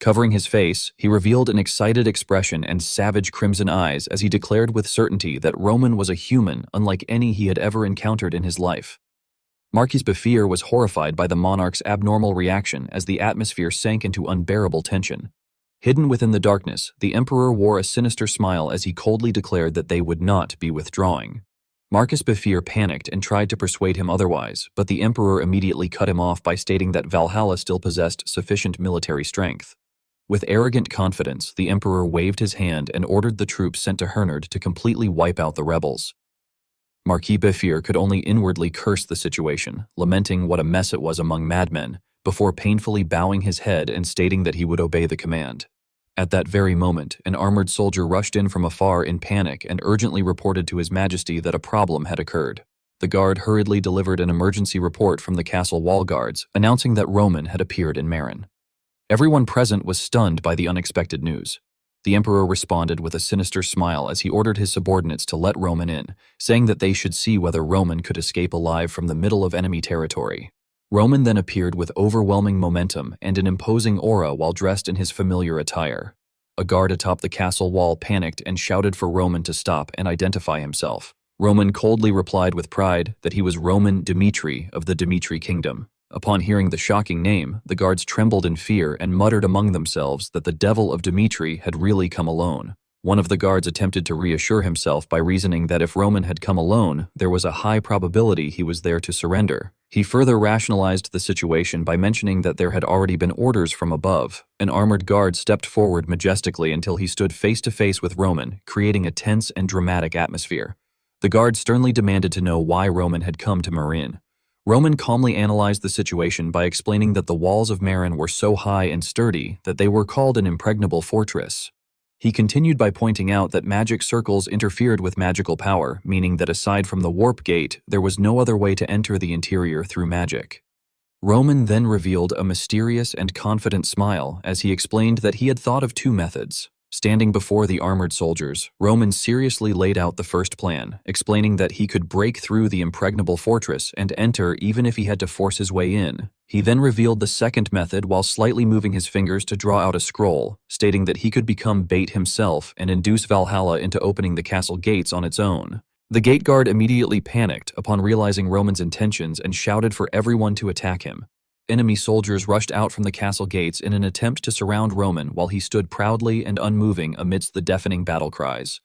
Covering his face, he revealed an excited expression and savage crimson eyes as he declared with certainty that Roman was a human unlike any he had ever encountered in his life. Marquis Befir was horrified by the monarch's abnormal reaction as the atmosphere sank into unbearable tension. Hidden within the darkness, the emperor wore a sinister smile as he coldly declared that they would not be withdrawing. Marquis Befir panicked and tried to persuade him otherwise, but the emperor immediately cut him off by stating that Valhalla still possessed sufficient military strength. With arrogant confidence, the emperor waved his hand and ordered the troops sent to Hernard to completely wipe out the rebels. Marquis Befir could only inwardly curse the situation, lamenting what a mess it was among madmen, before painfully bowing his head and stating that he would obey the command. At that very moment, an armored soldier rushed in from afar in panic and urgently reported to His Majesty that a problem had occurred. The guard hurriedly delivered an emergency report from the castle wall guards, announcing that Roman had appeared in Marin. Everyone present was stunned by the unexpected news. The emperor responded with a sinister smile as he ordered his subordinates to let Roman in, saying that they should see whether Roman could escape alive from the middle of enemy territory. Roman then appeared with overwhelming momentum and an imposing aura while dressed in his familiar attire. A guard atop the castle wall panicked and shouted for Roman to stop and identify himself. Roman coldly replied with pride that he was Roman Dmitri of the Dmitri Kingdom. Upon hearing the shocking name, the guards trembled in fear and muttered among themselves that the devil of Dmitri had really come alone. One of the guards attempted to reassure himself by reasoning that if Roman had come alone, there was a high probability he was there to surrender. He further rationalized the situation by mentioning that there had already been orders from above. An armored guard stepped forward majestically until he stood face to face with Roman, creating a tense and dramatic atmosphere. The guard sternly demanded to know why Roman had come to Marin. Roman calmly analyzed the situation by explaining that the walls of Marin were so high and sturdy that they were called an impregnable fortress. He continued by pointing out that magic circles interfered with magical power, meaning that aside from the warp gate, there was no other way to enter the interior through magic. Roman then revealed a mysterious and confident smile as he explained that he had thought of two methods. Standing before the armored soldiers, Roman seriously laid out the first plan, explaining that he could break through the impregnable fortress and enter even if he had to force his way in. He then revealed the second method while slightly moving his fingers to draw out a scroll, stating that he could become bait himself and induce Valhalla into opening the castle gates on its own. The gate guard immediately panicked upon realizing Roman's intentions and shouted for everyone to attack him. Enemy soldiers rushed out from the castle gates in an attempt to surround Roman while he stood proudly and unmoving amidst the deafening battle cries.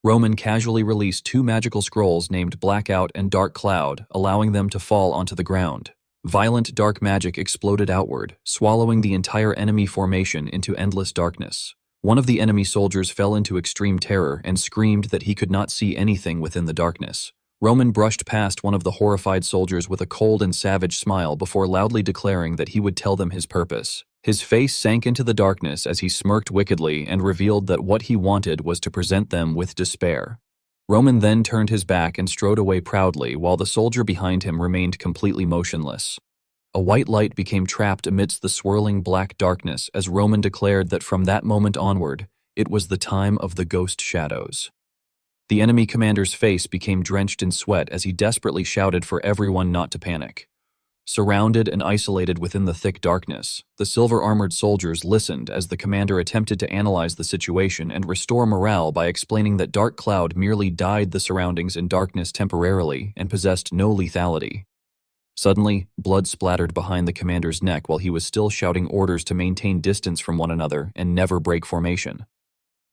Roman casually released 2 magical scrolls named Blackout and Dark Cloud, allowing them to fall onto the ground. Violent dark magic exploded outward, swallowing the entire enemy formation into endless darkness. One of the enemy soldiers fell into extreme terror and screamed that he could not see anything within the darkness. Roman brushed past one of the horrified soldiers with a cold and savage smile before loudly declaring that he would tell them his purpose. His face sank into the darkness as he smirked wickedly and revealed that what he wanted was to present them with despair. Roman then turned his back and strode away proudly while the soldier behind him remained completely motionless. A white light became trapped amidst the swirling black darkness as Roman declared that from that moment onward, it was the time of the ghost shadows. The enemy commander's face became drenched in sweat as he desperately shouted for everyone not to panic. Surrounded and isolated within the thick darkness, the silver-armored soldiers listened as the commander attempted to analyze the situation and restore morale by explaining that Dark Cloud merely dyed the surroundings in darkness temporarily and possessed no lethality. Suddenly, blood splattered behind the commander's neck while he was still shouting orders to maintain distance from one another and never break formation.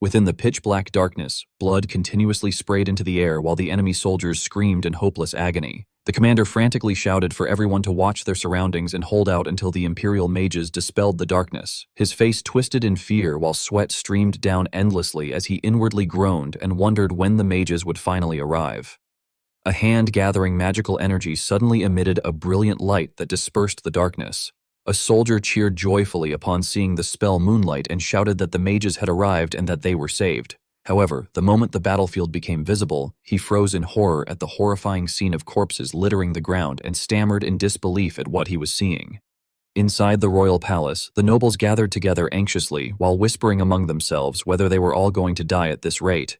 Within the pitch-black darkness, blood continuously sprayed into the air while the enemy soldiers screamed in hopeless agony. The commander frantically shouted for everyone to watch their surroundings and hold out until the Imperial mages dispelled the darkness. His face twisted in fear while sweat streamed down endlessly as he inwardly groaned and wondered when the mages would finally arrive. A hand gathering magical energy suddenly emitted a brilliant light that dispersed the darkness. A soldier cheered joyfully upon seeing the spell Moonlight and shouted that the mages had arrived and that they were saved. However, the moment the battlefield became visible, he froze in horror at the horrifying scene of corpses littering the ground and stammered in disbelief at what he was seeing. Inside the royal palace, the nobles gathered together anxiously while whispering among themselves whether they were all going to die at this rate.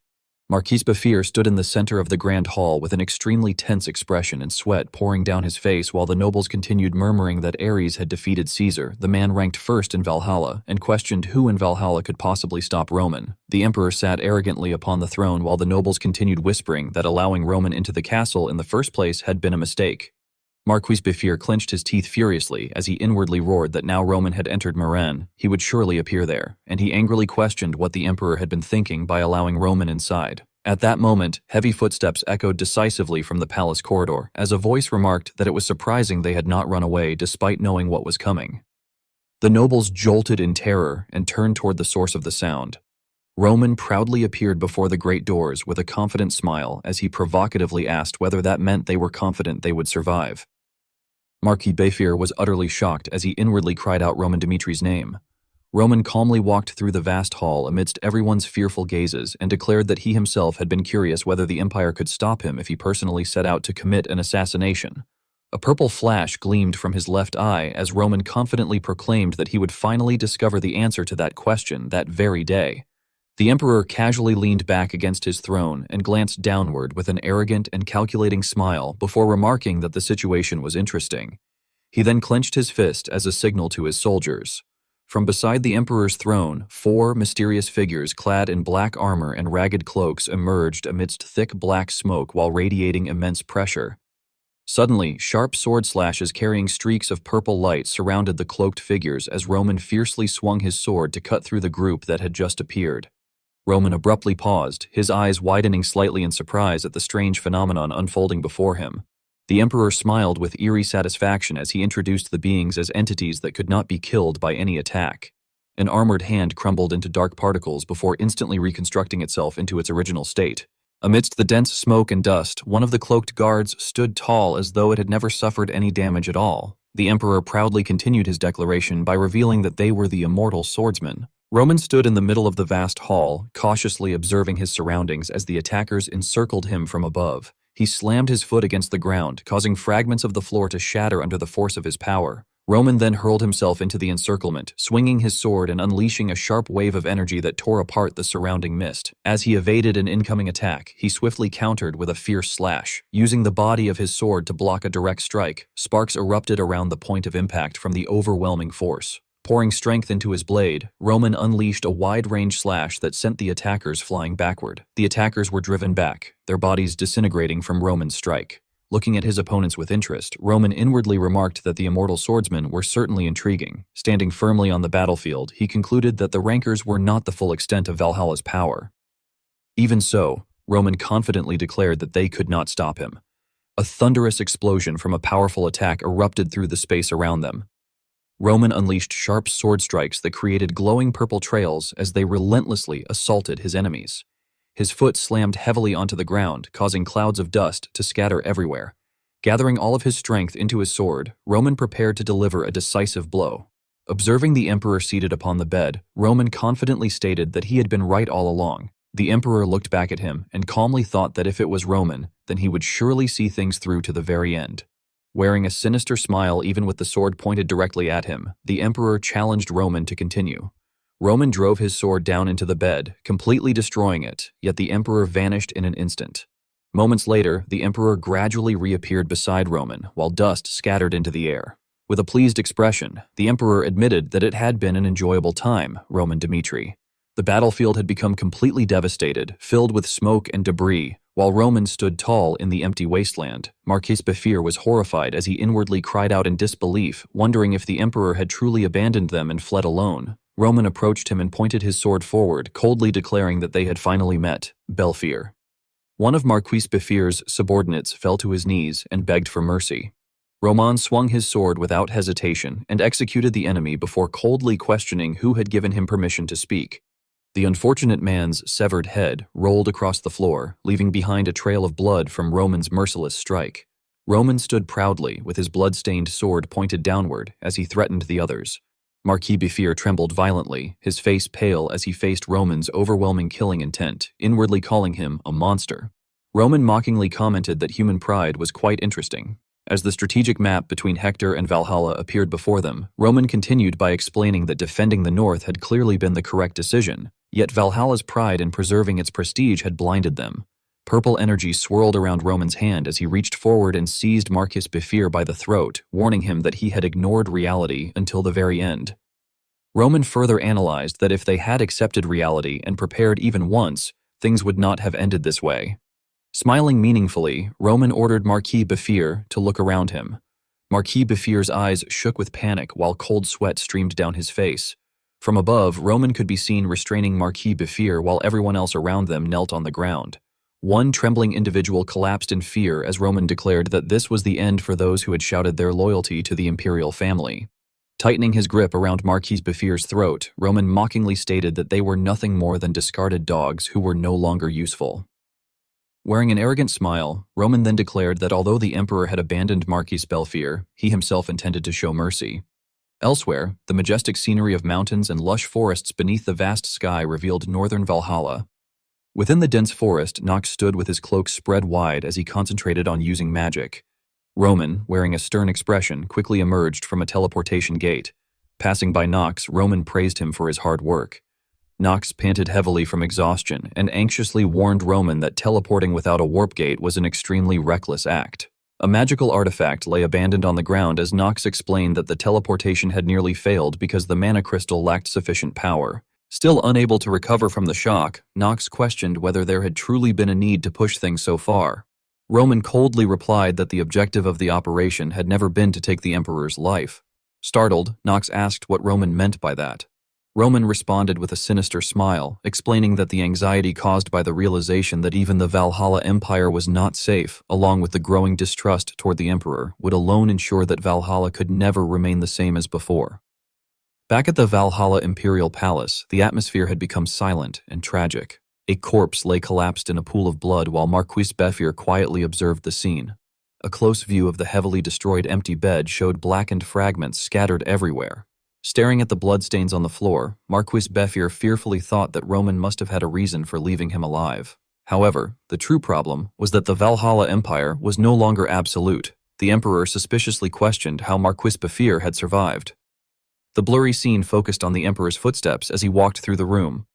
Marquis Bafir stood in the center of the grand hall with an extremely tense expression and sweat pouring down his face while the nobles continued murmuring that Ares had defeated Caesar, the man ranked first in Valhalla, and questioned who in Valhalla could possibly stop Roman. The emperor sat arrogantly upon the throne while the nobles continued whispering that allowing Roman into the castle in the first place had been a mistake. Marquis Bafir clenched his teeth furiously as he inwardly roared that now Roman had entered Meran, he would surely appear there, and he angrily questioned what the emperor had been thinking by allowing Roman inside. At that moment, heavy footsteps echoed decisively from the palace corridor, as a voice remarked that it was surprising they had not run away despite knowing what was coming. The nobles jolted in terror and turned toward the source of the sound. Roman proudly appeared before the great doors with a confident smile as he provocatively asked whether that meant they were confident they would survive. Marquis Bafir was utterly shocked as he inwardly cried out Roman Dimitri's name. Roman calmly walked through the vast hall amidst everyone's fearful gazes and declared that he himself had been curious whether the empire could stop him if he personally set out to commit an assassination. A purple flash gleamed from his left eye as Roman confidently proclaimed that he would finally discover the answer to that question that very day. The emperor casually leaned back against his throne and glanced downward with an arrogant and calculating smile before remarking that the situation was interesting. He then clenched his fist as a signal to his soldiers. From beside the emperor's throne, 4 mysterious figures clad in black armor and ragged cloaks emerged amidst thick black smoke while radiating immense pressure. Suddenly, sharp sword slashes carrying streaks of purple light surrounded the cloaked figures as Roman fiercely swung his sword to cut through the group that had just appeared. Roman abruptly paused, his eyes widening slightly in surprise at the strange phenomenon unfolding before him. The emperor smiled with eerie satisfaction as he introduced the beings as entities that could not be killed by any attack. An armored hand crumbled into dark particles before instantly reconstructing itself into its original state. Amidst the dense smoke and dust, one of the cloaked guards stood tall as though it had never suffered any damage at all. The emperor proudly continued his declaration by revealing that they were the immortal swordsmen. Roman stood in the middle of the vast hall, cautiously observing his surroundings as the attackers encircled him from above. He slammed his foot against the ground, causing fragments of the floor to shatter under the force of his power. Roman then hurled himself into the encirclement, swinging his sword and unleashing a sharp wave of energy that tore apart the surrounding mist. As he evaded an incoming attack, he swiftly countered with a fierce slash. Using the body of his sword to block a direct strike, sparks erupted around the point of impact from the overwhelming force. Pouring strength into his blade, Roman unleashed a wide-range slash that sent the attackers flying backward. The attackers were driven back, their bodies disintegrating from Roman's strike. Looking at his opponents with interest, Roman inwardly remarked that the immortal swordsmen were certainly intriguing. Standing firmly on the battlefield, he concluded that the rankers were not the full extent of Valhalla's power. Even so, Roman confidently declared that they could not stop him. A thunderous explosion from a powerful attack erupted through the space around them. Roman unleashed sharp sword strikes that created glowing purple trails as they relentlessly assaulted his enemies. His foot slammed heavily onto the ground, causing clouds of dust to scatter everywhere. Gathering all of his strength into his sword, Roman prepared to deliver a decisive blow. Observing the emperor seated upon the bed, Roman confidently stated that he had been right all along. The emperor looked back at him and calmly thought that if it was Roman, then he would surely see things through to the very end. Wearing a sinister smile even with the sword pointed directly at him, the emperor challenged Roman to continue. Roman drove his sword down into the bed, completely destroying it, yet the emperor vanished in an instant. Moments later, the emperor gradually reappeared beside Roman, while dust scattered into the air. With a pleased expression, the emperor admitted that it had been an enjoyable time, Roman Dmitri. The battlefield had become completely devastated, filled with smoke and debris. While Roman stood tall in the empty wasteland, Marquis Befir was horrified as he inwardly cried out in disbelief, wondering if the emperor had truly abandoned them and fled alone. Roman approached him and pointed his sword forward, coldly declaring that they had finally met. Belfir. One of Marquis Befir's subordinates fell to his knees and begged for mercy. Roman swung his sword without hesitation and executed the enemy before coldly questioning who had given him permission to speak. The unfortunate man's severed head rolled across the floor, leaving behind a trail of blood from Roman's merciless strike. Roman stood proudly with his blood-stained sword pointed downward as he threatened the others. Marquis Befir trembled violently, his face pale as he faced Roman's overwhelming killing intent, inwardly calling him a monster. Roman mockingly commented that human pride was quite interesting. As the strategic map between Hector and Valhalla appeared before them, Roman continued by explaining that defending the north had clearly been the correct decision, yet Valhalla's pride in preserving its prestige had blinded them. Purple energy swirled around Roman's hand as he reached forward and seized Marquis Befir by the throat, warning him that he had ignored reality until the very end. Roman further analyzed that if they had accepted reality and prepared even once, things would not have ended this way. Smiling meaningfully, Roman ordered Marquis Befir to look around him. Marquis Befir's eyes shook with panic while cold sweat streamed down his face. From above, Roman could be seen restraining Marquis Befir while everyone else around them knelt on the ground. One trembling individual collapsed in fear as Roman declared that this was the end for those who had shouted their loyalty to the imperial family. Tightening his grip around Marquis Befir's throat, Roman mockingly stated that they were nothing more than discarded dogs who were no longer useful. Wearing an arrogant smile, Roman then declared that although the emperor had abandoned Marquis Belfir, he himself intended to show mercy. Elsewhere, the majestic scenery of mountains and lush forests beneath the vast sky revealed northern Valhalla. Within the dense forest, Nox stood with his cloak spread wide as he concentrated on using magic. Roman, wearing a stern expression, quickly emerged from a teleportation gate. Passing by Nox, Roman praised him for his hard work. Nox panted heavily from exhaustion and anxiously warned Roman that teleporting without a warp gate was an extremely reckless act. A magical artifact lay abandoned on the ground as Nox explained that the teleportation had nearly failed because the mana crystal lacked sufficient power. Still unable to recover from the shock, Nox questioned whether there had truly been a need to push things so far. Roman coldly replied that the objective of the operation had never been to take the Emperor's life. Startled, Nox asked what Roman meant by that. Roman responded with a sinister smile, explaining that the anxiety caused by the realization that even the Valhalla Empire was not safe, along with the growing distrust toward the Emperor, would alone ensure that Valhalla could never remain the same as before. Back at the Valhalla Imperial Palace, the atmosphere had become silent and tragic. A corpse lay collapsed in a pool of blood while Marquis Befir quietly observed the scene. A close view of the heavily destroyed empty bed showed blackened fragments scattered everywhere. Staring at the bloodstains on the floor, Marquis Befir fearfully thought that Roman must have had a reason for leaving him alive. However, the true problem was that the Valhalla Empire was no longer absolute. The Emperor suspiciously questioned how Marquis Befir had survived. The blurry scene focused on the Emperor's footsteps as he walked through the room.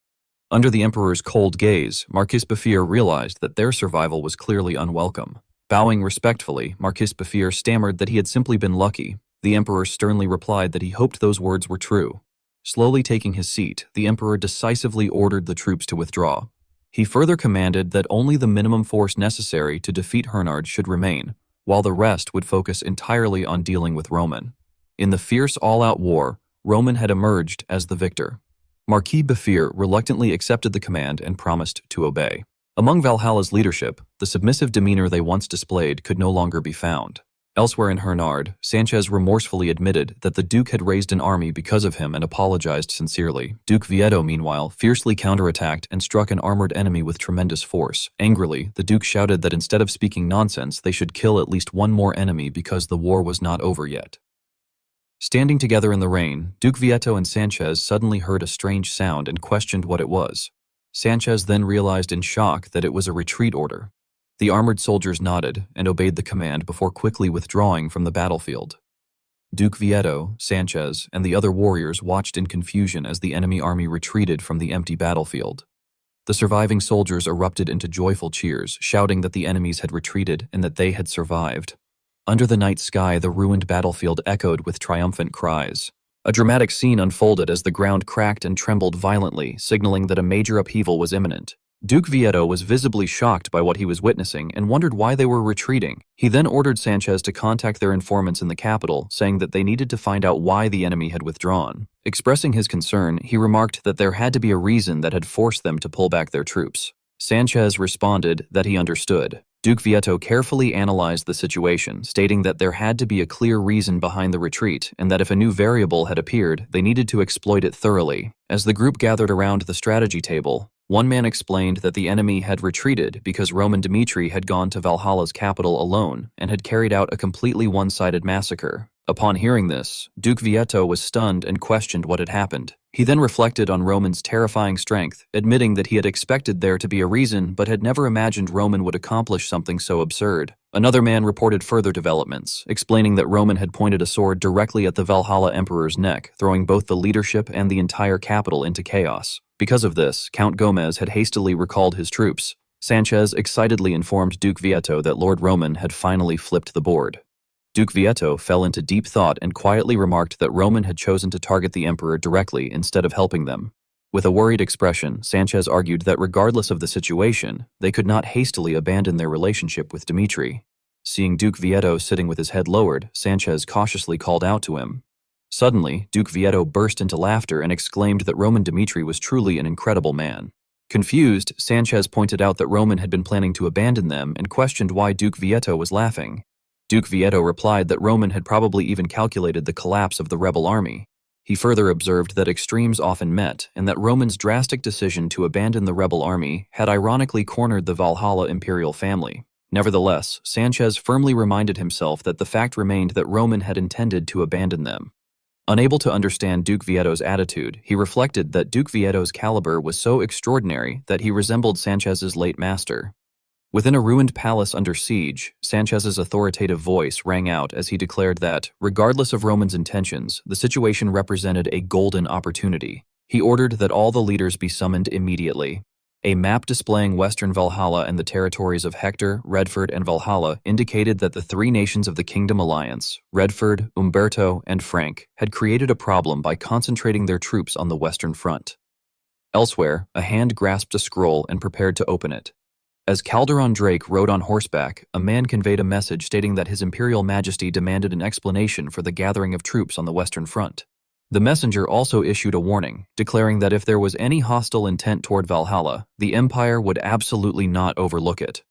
Under the Emperor's cold gaze, Marquis Befir realized that their survival was clearly unwelcome. Bowing respectfully, Marquis Befir stammered that he had simply been lucky. The Emperor sternly replied that he hoped those words were true. Slowly taking his seat, the Emperor decisively ordered the troops to withdraw. He further commanded that only the minimum force necessary to defeat Hernard should remain, while the rest would focus entirely on dealing with Roman. In the fierce all-out war, Roman had emerged as the victor. Marquis Befir reluctantly accepted the command and promised to obey. Among Valhalla's leadership, the submissive demeanor they once displayed could no longer be found. Elsewhere in Hernard, Sanchez remorsefully admitted that the Duke had raised an army because of him and apologized sincerely. Duke Vieto, meanwhile, fiercely counterattacked and struck an armored enemy with tremendous force. Angrily, the Duke shouted that instead of speaking nonsense, they should kill at least one more enemy because the war was not over yet. Standing together in the rain, Duke Vieto and Sanchez suddenly heard a strange sound and questioned what it was. Sanchez then realized in shock that it was a retreat order. The armored soldiers nodded and obeyed the command before quickly withdrawing from the battlefield. Duke Vieto, Sanchez, and the other warriors watched in confusion as the enemy army retreated from the empty battlefield. The surviving soldiers erupted into joyful cheers, shouting that the enemies had retreated and that they had survived. Under the night sky, the ruined battlefield echoed with triumphant cries. A dramatic scene unfolded as the ground cracked and trembled violently, signaling that a major upheaval was imminent. Duke Vieto was visibly shocked by what he was witnessing and wondered why they were retreating. He then ordered Sanchez to contact their informants in the capital, saying that they needed to find out why the enemy had withdrawn. Expressing his concern, he remarked that there had to be a reason that had forced them to pull back their troops. Sanchez responded that he understood. Duke Vieto carefully analyzed the situation, stating that there had to be a clear reason behind the retreat and that if a new variable had appeared, they needed to exploit it thoroughly. As the group gathered around the strategy table, one man explained that the enemy had retreated because Roman Dmitri had gone to Valhalla's capital alone and had carried out a completely one-sided massacre. Upon hearing this, Duke Vieto was stunned and questioned what had happened. He then reflected on Roman's terrifying strength, admitting that he had expected there to be a reason but had never imagined Roman would accomplish something so absurd. Another man reported further developments, explaining that Roman had pointed a sword directly at the Valhalla Emperor's neck, throwing both the leadership and the entire capital into chaos. Because of this, Count Gomez had hastily recalled his troops. Sanchez excitedly informed Duke Vieto that Lord Roman had finally flipped the board. Duke Vieto fell into deep thought and quietly remarked that Roman had chosen to target the emperor directly instead of helping them. With a worried expression, Sanchez argued that regardless of the situation, they could not hastily abandon their relationship with Dmitri. Seeing Duke Vieto sitting with his head lowered, Sanchez cautiously called out to him. Suddenly, Duke Vieto burst into laughter and exclaimed that Roman Dmitri was truly an incredible man. Confused, Sanchez pointed out that Roman had been planning to abandon them and questioned why Duke Vieto was laughing. Duke Vieto replied that Roman had probably even calculated the collapse of the rebel army. He further observed that extremes often met and that Roman's drastic decision to abandon the rebel army had ironically cornered the Valhalla imperial family. Nevertheless, Sanchez firmly reminded himself that the fact remained that Roman had intended to abandon them. Unable to understand Duke Vieto's attitude, he reflected that Duke Vieto's caliber was so extraordinary that he resembled Sanchez's late master. Within a ruined palace under siege, Sanchez's authoritative voice rang out as he declared that, regardless of Roman's intentions, the situation represented a golden opportunity. He ordered that all the leaders be summoned immediately. A map displaying Western Valhalla and the territories of Hector, Redford, and Valhalla indicated that the three nations of the Kingdom Alliance, Redford, Umberto, and Frank, had created a problem by concentrating their troops on the Western Front. Elsewhere, a hand grasped a scroll and prepared to open it. As Calderon Drake rode on horseback, a man conveyed a message stating that His Imperial Majesty demanded an explanation for the gathering of troops on the Western Front. The messenger also issued a warning, declaring that if there was any hostile intent toward Valhalla, the Empire would absolutely not overlook it.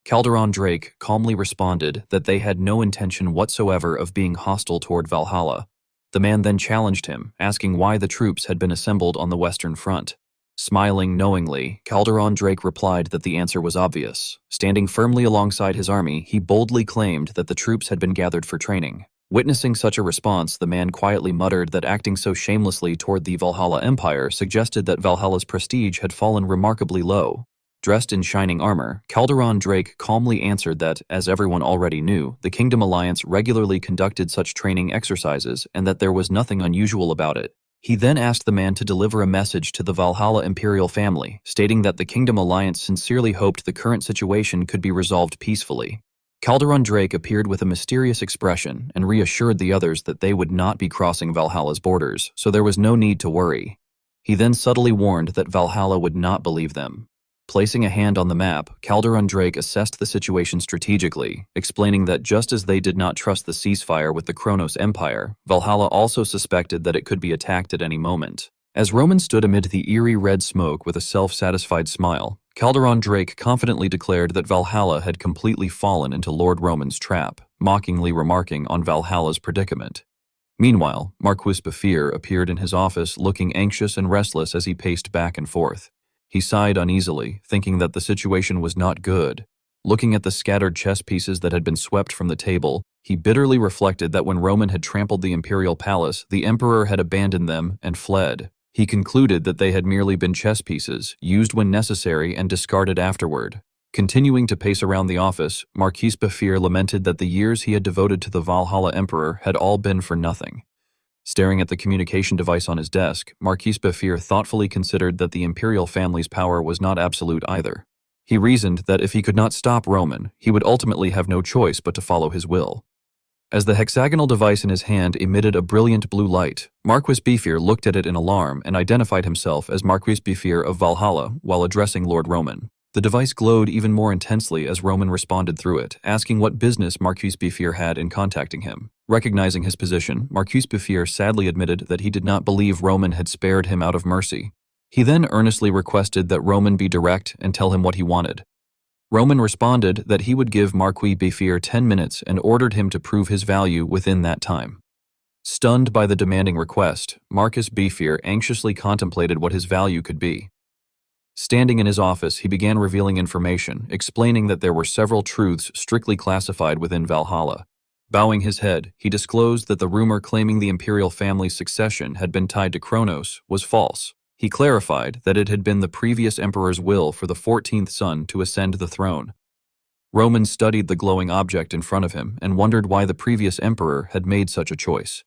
Calderon Drake calmly responded that they had no intention whatsoever of being hostile toward Valhalla. The man then challenged him, asking why the troops had been assembled on the Western Front. Smiling knowingly, Calderon Drake replied that the answer was obvious. Standing firmly alongside his army, he boldly claimed that the troops had been gathered for training. Witnessing such a response, the man quietly muttered that acting so shamelessly toward the Valhalla Empire suggested that Valhalla's prestige had fallen remarkably low. Dressed in shining armor, Calderon Drake calmly answered that, as everyone already knew, the Kingdom Alliance regularly conducted such training exercises and that there was nothing unusual about it. He then asked the man to deliver a message to the Valhalla imperial family, stating that the Kingdom Alliance sincerely hoped the current situation could be resolved peacefully. Calderon Drake appeared with a mysterious expression and reassured the others that they would not be crossing Valhalla's borders, so there was no need to worry. He then subtly warned that Valhalla would not believe them. Placing a hand on the map, Calderon Drake assessed the situation strategically, explaining that just as they did not trust the ceasefire with the Kronos Empire, Valhalla also suspected that it could be attacked at any moment. As Roman stood amid the eerie red smoke with a self-satisfied smile, Calderon Drake confidently declared that Valhalla had completely fallen into Lord Roman's trap, mockingly remarking on Valhalla's predicament. Meanwhile, Marquis Bafir appeared in his office looking anxious and restless as he paced back and forth. He sighed uneasily, thinking that the situation was not good. Looking at the scattered chess pieces that had been swept from the table, he bitterly reflected that when Roman had trampled the imperial palace, the emperor had abandoned them and fled. He concluded that they had merely been chess pieces, used when necessary and discarded afterward. Continuing to pace around the office, Marquis Bafir lamented that the years he had devoted to the Valhalla Emperor had all been for nothing. Staring at the communication device on his desk, Marquis Bafir thoughtfully considered that the imperial family's power was not absolute either. He reasoned that if he could not stop Roman, he would ultimately have no choice but to follow his will. As the hexagonal device in his hand emitted a brilliant blue light, Marquis Bafir looked at it in alarm and identified himself as Marquis Bafir of Valhalla while addressing Lord Roman. The device glowed even more intensely as Roman responded through it, asking what business Marquis Bafir had in contacting him. Recognizing his position, Marquis Bafir sadly admitted that he did not believe Roman had spared him out of mercy. He then earnestly requested that Roman be direct and tell him what he wanted. Roman responded that he would give Marquis Bafir 10 minutes and ordered him to prove his value within that time. Stunned by the demanding request, Marquis Bafir anxiously contemplated what his value could be. Standing in his office, he began revealing information, explaining that there were several truths strictly classified within Valhalla. Bowing his head, he disclosed that the rumor claiming the imperial family's succession had been tied to Kronos was false. He clarified that it had been the previous emperor's will for the 14th son to ascend the throne. Roman studied the glowing object in front of him and wondered why the previous emperor had made such a choice.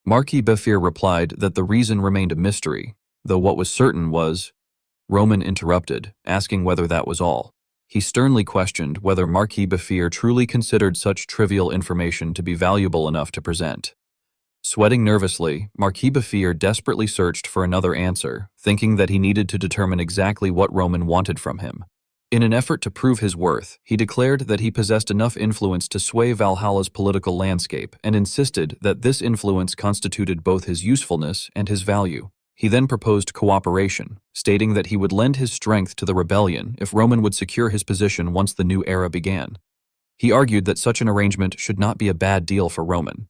Marquis Bafir replied that the reason remained a mystery, though what was certain was... Roman interrupted, asking whether that was all. He sternly questioned whether Marquis Bafir truly considered such trivial information to be valuable enough to present. Sweating nervously, Marquis Bafir desperately searched for another answer, thinking that he needed to determine exactly what Roman wanted from him. In an effort to prove his worth, he declared that he possessed enough influence to sway Valhalla's political landscape and insisted that this influence constituted both his usefulness and his value. He then proposed cooperation, stating that he would lend his strength to the rebellion if Roman would secure his position once the new era began. He argued that such an arrangement should not be a bad deal for Roman.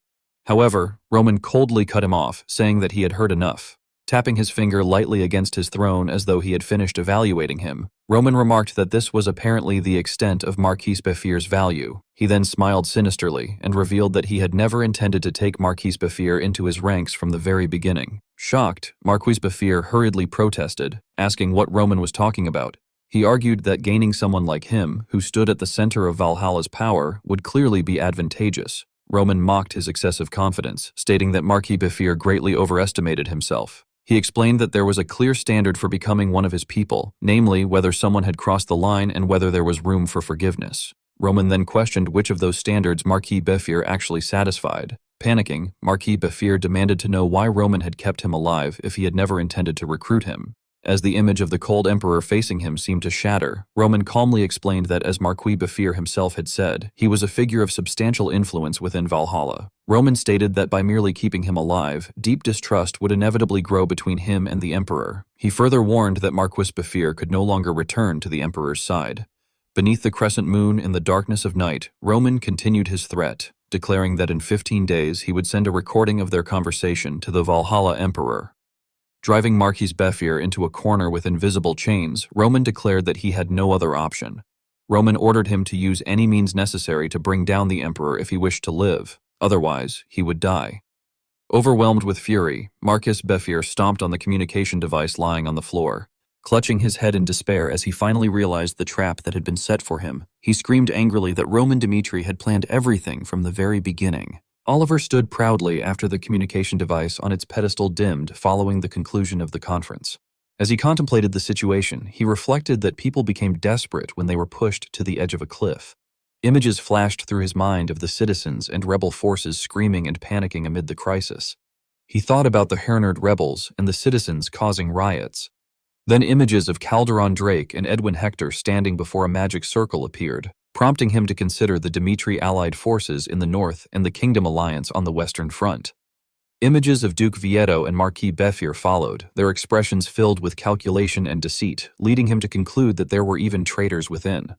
However, Roman coldly cut him off, saying that he had heard enough. Tapping his finger lightly against his throne as though he had finished evaluating him, Roman remarked that this was apparently the extent of Marquis Bafir's value. He then smiled sinisterly and revealed that he had never intended to take Marquis Bafir into his ranks from the very beginning. Shocked, Marquis Bafir hurriedly protested, asking what Roman was talking about. He argued that gaining someone like him, who stood at the center of Valhalla's power, would clearly be advantageous. Roman mocked his excessive confidence, stating that Marquis Bafir greatly overestimated himself. He explained that there was a clear standard for becoming one of his people, namely whether someone had crossed the line and whether there was room for forgiveness. Roman then questioned which of those standards Marquis Bafir actually satisfied. Panicking, Marquis Bafir demanded to know why Roman had kept him alive if he had never intended to recruit him. As the image of the cold emperor facing him seemed to shatter, Roman calmly explained that, as Marquis Bafir himself had said, he was a figure of substantial influence within Valhalla. Roman stated that by merely keeping him alive, deep distrust would inevitably grow between him and the emperor. He further warned that Marquis Bafir could no longer return to the emperor's side. Beneath the crescent moon in the darkness of night, Roman continued his threat, declaring that in 15 days he would send a recording of their conversation to the Valhalla emperor. Driving Marquis Bafir into a corner with invisible chains, Roman declared that he had no other option. Roman ordered him to use any means necessary to bring down the emperor if he wished to live, otherwise he would die. Overwhelmed with fury, Marquis Bafir stomped on the communication device lying on the floor. Clutching his head in despair as he finally realized the trap that had been set for him, he screamed angrily that Roman Dmitri had planned everything from the very beginning. Oliver stood proudly after the communication device on its pedestal dimmed following the conclusion of the conference. As he contemplated the situation, he reflected that people became desperate when they were pushed to the edge of a cliff. Images flashed through his mind of the citizens and rebel forces screaming and panicking amid the crisis. He thought about the Hernerd rebels and the citizens causing riots. Then images of Calderon Drake and Edwin Hector standing before a magic circle appeared, prompting him to consider the Dmitri allied forces in the north and the Kingdom alliance on the western front. Images of Duke Vieto and Marquis Beffier followed, their expressions filled with calculation and deceit, leading him to conclude that there were even traitors within.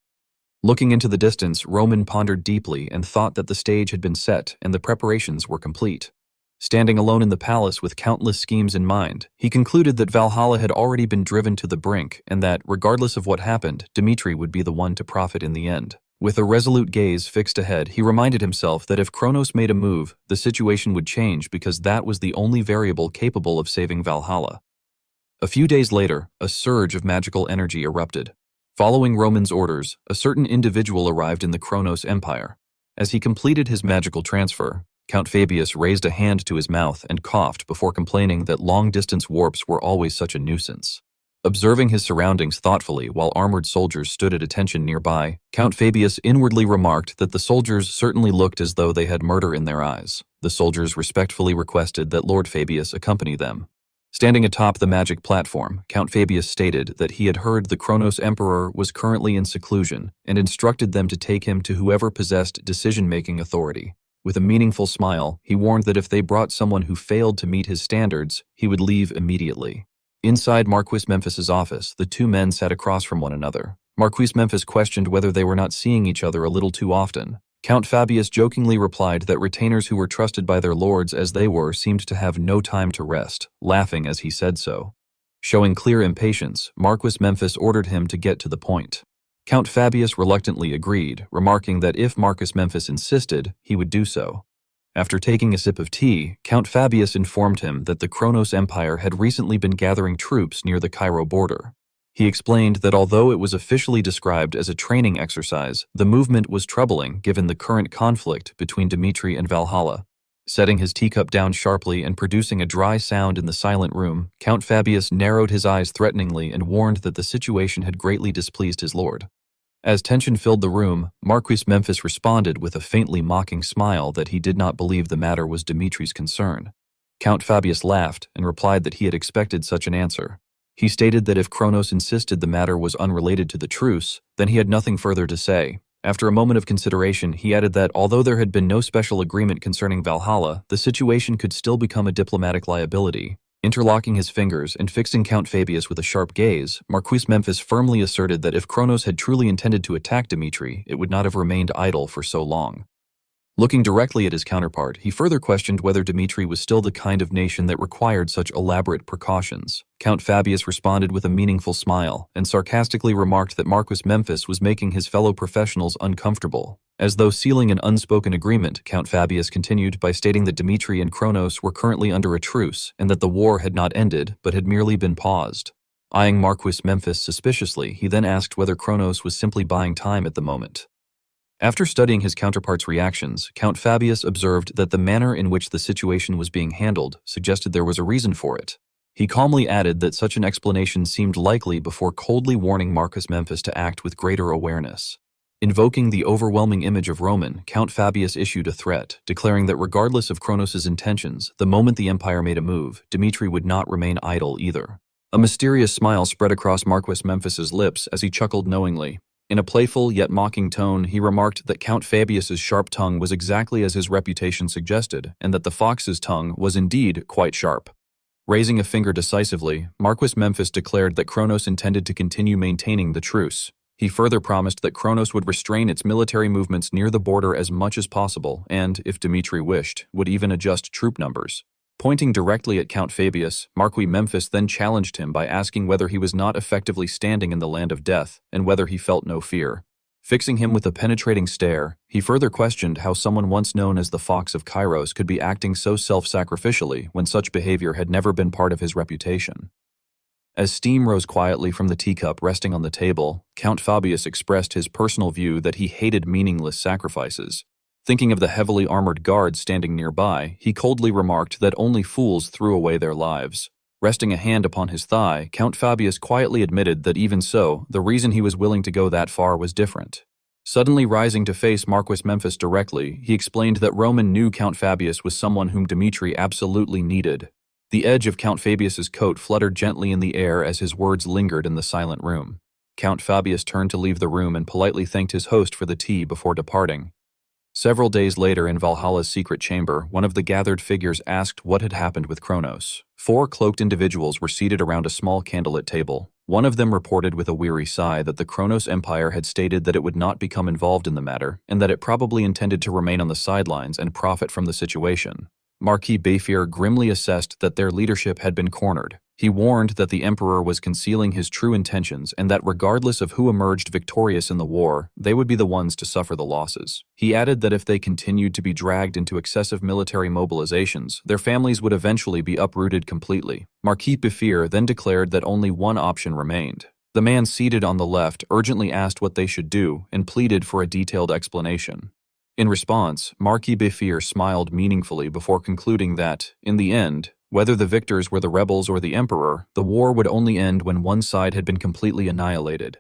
Looking into the distance, Roman pondered deeply and thought that the stage had been set and the preparations were complete. Standing alone in the palace with countless schemes in mind, he concluded that Valhalla had already been driven to the brink and that, regardless of what happened, Dmitri would be the one to profit in the end. With a resolute gaze fixed ahead, he reminded himself that if Kronos made a move, the situation would change because that was the only variable capable of saving Valhalla. A few days later, a surge of magical energy erupted. Following Roman's orders, a certain individual arrived in the Kronos Empire. As he completed his magical transfer, Count Fabius raised a hand to his mouth and coughed before complaining that long-distance warps were always such a nuisance. Observing his surroundings thoughtfully while armored soldiers stood at attention nearby, Count Fabius inwardly remarked that the soldiers certainly looked as though they had murder in their eyes. The soldiers respectfully requested that Lord Fabius accompany them. Standing atop the magic platform, Count Fabius stated that he had heard the Kronos Emperor was currently in seclusion and instructed them to take him to whoever possessed decision-making authority. With a meaningful smile, he warned that if they brought someone who failed to meet his standards, he would leave immediately. Inside Marquis Memphis's office, the two men sat across from one another. Marquis Memphis questioned whether they were not seeing each other a little too often. Count Fabius jokingly replied that retainers who were trusted by their lords as they were seemed to have no time to rest, laughing as he said so. Showing clear impatience, Marquis Memphis ordered him to get to the point. Count Fabius reluctantly agreed, remarking that if Marquis Memphis insisted, he would do so. After taking a sip of tea, Count Fabius informed him that the Kronos Empire had recently been gathering troops near the Cairo border. He explained that although it was officially described as a training exercise, the movement was troubling given the current conflict between Dmitri and Valhalla. Setting his teacup down sharply and producing a dry sound in the silent room, Count Fabius narrowed his eyes threateningly and warned that the situation had greatly displeased his lord. As tension filled the room, Marquis Memphis responded with a faintly mocking smile that he did not believe the matter was Dmitri's concern. Count Fabius laughed and replied that he had expected such an answer. He stated that if Kronos insisted the matter was unrelated to the truce, then he had nothing further to say. After a moment of consideration, he added that although there had been no special agreement concerning Valhalla, the situation could still become a diplomatic liability. Interlocking his fingers and fixing Count Fabius with a sharp gaze, Marquis Memphis firmly asserted that if Kronos had truly intended to attack Dmitri, it would not have remained idle for so long. Looking directly at his counterpart, he further questioned whether Dmitri was still the kind of nation that required such elaborate precautions. Count Fabius responded with a meaningful smile and sarcastically remarked that Marquis Memphis was making his fellow professionals uncomfortable. As though sealing an unspoken agreement, Count Fabius continued by stating that Dmitri and Kronos were currently under a truce and that the war had not ended but had merely been paused. Eyeing Marquis Memphis suspiciously, he then asked whether Kronos was simply buying time at the moment. After studying his counterpart's reactions, Count Fabius observed that the manner in which the situation was being handled suggested there was a reason for it. He calmly added that such an explanation seemed likely before coldly warning Marquis Memphis to act with greater awareness. Invoking the overwhelming image of Roman, Count Fabius issued a threat, declaring that regardless of Kronos' intentions, the moment the empire made a move, Dmitri would not remain idle either. A mysterious smile spread across Marquis Memphis's lips as he chuckled knowingly. In a playful yet mocking tone, he remarked that Count Fabius's sharp tongue was exactly as his reputation suggested, and that the fox's tongue was indeed quite sharp. Raising a finger decisively, Marquis Memphis declared that Kronos intended to continue maintaining the truce. He further promised that Kronos would restrain its military movements near the border as much as possible and, if Dmitri wished, would even adjust troop numbers. Pointing directly at Count Fabius, Marquis Memphis then challenged him by asking whether he was not effectively standing in the land of death and whether he felt no fear. Fixing him with a penetrating stare, he further questioned how someone once known as the Fox of Kairos could be acting so self-sacrificially when such behavior had never been part of his reputation. As steam rose quietly from the teacup resting on the table, Count Fabius expressed his personal view that he hated meaningless sacrifices. Thinking of the heavily armored guards standing nearby, he coldly remarked that only fools threw away their lives. Resting a hand upon his thigh, Count Fabius quietly admitted that even so, the reason he was willing to go that far was different. Suddenly rising to face Marquis Memphis directly, he explained that Roman knew Count Fabius was someone whom Dmitri absolutely needed. The edge of Count Fabius's coat fluttered gently in the air as his words lingered in the silent room. Count Fabius turned to leave the room and politely thanked his host for the tea before departing. Several days later in Valhalla's secret chamber, one of the gathered figures asked what had happened with Kronos. 4 cloaked individuals were seated around a small candlelit table. One of them reported with a weary sigh that the Kronos Empire had stated that it would not become involved in the matter, and that it probably intended to remain on the sidelines and profit from the situation. Marquis Bayfir grimly assessed that their leadership had been cornered. He warned that the Emperor was concealing his true intentions and that regardless of who emerged victorious in the war, they would be the ones to suffer the losses. He added that if they continued to be dragged into excessive military mobilizations, their families would eventually be uprooted completely. Marquis Bayfir then declared that only one option remained. The man seated on the left urgently asked what they should do and pleaded for a detailed explanation. In response, Marquis Bayfir smiled meaningfully before concluding that, in the end, whether the victors were the rebels or the Emperor, the war would only end when one side had been completely annihilated.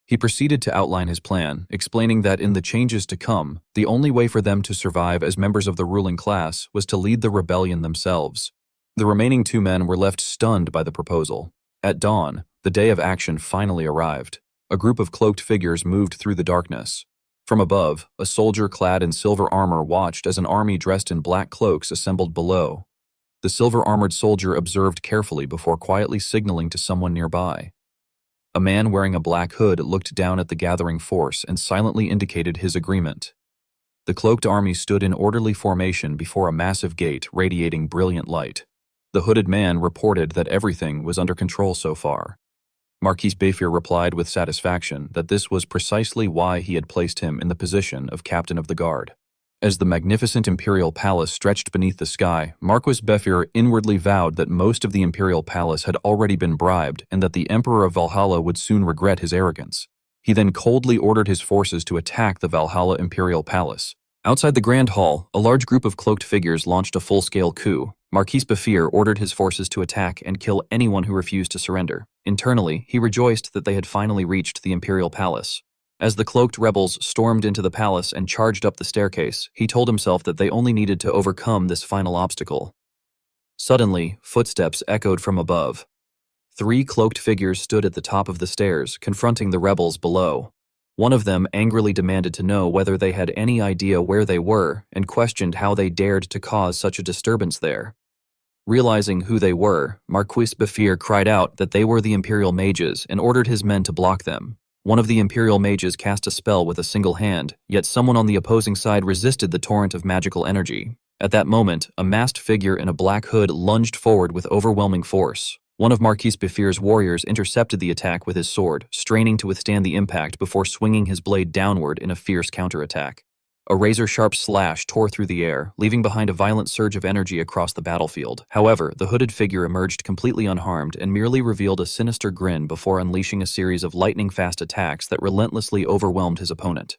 He proceeded to outline his plan, explaining that in the changes to come, the only way for them to survive as members of the ruling class was to lead the rebellion themselves. The remaining 2 men were left stunned by the proposal. At dawn, the day of action finally arrived. A group of cloaked figures moved through the darkness. From above, a soldier clad in silver armor watched as an army dressed in black cloaks assembled below. The silver-armored soldier observed carefully before quietly signaling to someone nearby. A man wearing a black hood looked down at the gathering force and silently indicated his agreement. The cloaked army stood in orderly formation before a massive gate radiating brilliant light. The hooded man reported that everything was under control so far. Marquis Bayfir replied with satisfaction that this was precisely why he had placed him in the position of captain of the guard. As the magnificent imperial palace stretched beneath the sky, Marquis Bayfir inwardly vowed that most of the imperial palace had already been bribed and that the Emperor of Valhalla would soon regret his arrogance. He then coldly ordered his forces to attack the Valhalla imperial palace. Outside the Grand Hall, a large group of cloaked figures launched a full-scale coup. Marquis Bayfir ordered his forces to attack and kill anyone who refused to surrender. Internally, he rejoiced that they had finally reached the imperial palace. As the cloaked rebels stormed into the palace and charged up the staircase, he told himself that they only needed to overcome this final obstacle. Suddenly, footsteps echoed from above. 3 cloaked figures stood at the top of the stairs, confronting the rebels below. One of them angrily demanded to know whether they had any idea where they were and questioned how they dared to cause such a disturbance there. Realizing who they were, Marquis Bayfir cried out that they were the Imperial mages and ordered his men to block them. One of the Imperial mages cast a spell with a single hand, yet someone on the opposing side resisted the torrent of magical energy. At that moment, a masked figure in a black hood lunged forward with overwhelming force. One of Marquis Bayfir's warriors intercepted the attack with his sword, straining to withstand the impact before swinging his blade downward in a fierce counterattack. A razor-sharp slash tore through the air, leaving behind a violent surge of energy across the battlefield. However, the hooded figure emerged completely unharmed and merely revealed a sinister grin before unleashing a series of lightning-fast attacks that relentlessly overwhelmed his opponent.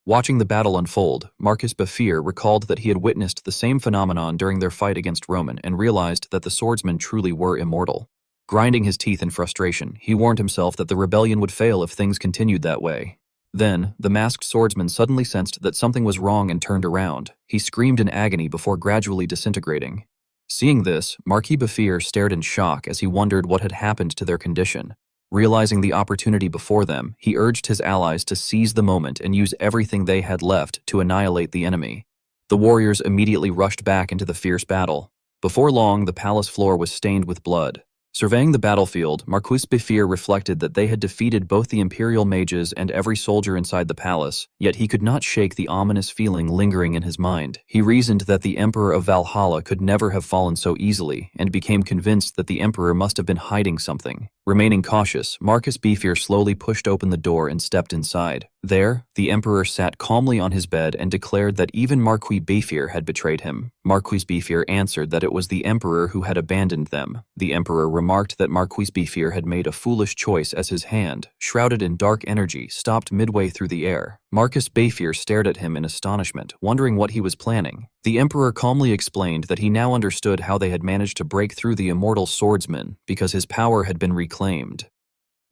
Watching the battle unfold, Marquis Bayfir recalled that he had witnessed the same phenomenon during their fight against Roman and realized that the swordsmen truly were immortal. Grinding his teeth in frustration, he warned himself that the rebellion would fail if things continued that way. Then, the masked swordsman suddenly sensed that something was wrong and turned around. He screamed in agony before gradually disintegrating. Seeing this, Marquis Bayfir stared in shock as he wondered what had happened to their condition. Realizing the opportunity before them, he urged his allies to seize the moment and use everything they had left to annihilate the enemy. The warriors immediately rushed back into the fierce battle. Before long, the palace floor was stained with blood. Surveying the battlefield, Marquis Bayfir reflected that they had defeated both the Imperial mages and every soldier inside the palace, yet he could not shake the ominous feeling lingering in his mind. He reasoned that the Emperor of Valhalla could never have fallen so easily, and became convinced that the Emperor must have been hiding something. Remaining cautious, Marquis Bayfir slowly pushed open the door and stepped inside. There, the Emperor sat calmly on his bed and declared that even Marquis Bayfir had betrayed him. Marquis Bayfir answered that it was the Emperor who had abandoned them. The Emperor remarked that Marquis Bayfir had made a foolish choice as his hand, shrouded in dark energy, stopped midway through the air. Marquis Bayfir stared at him in astonishment, wondering what he was planning. The Emperor calmly explained that he now understood how they had managed to break through the immortal swordsman, because his power had been reclaimed.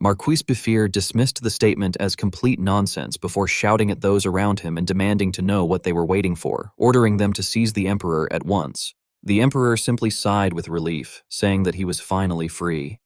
Marquis Bayfir dismissed the statement as complete nonsense before shouting at those around him and demanding to know what they were waiting for, ordering them to seize the Emperor at once. The Emperor simply sighed with relief, saying that he was finally free.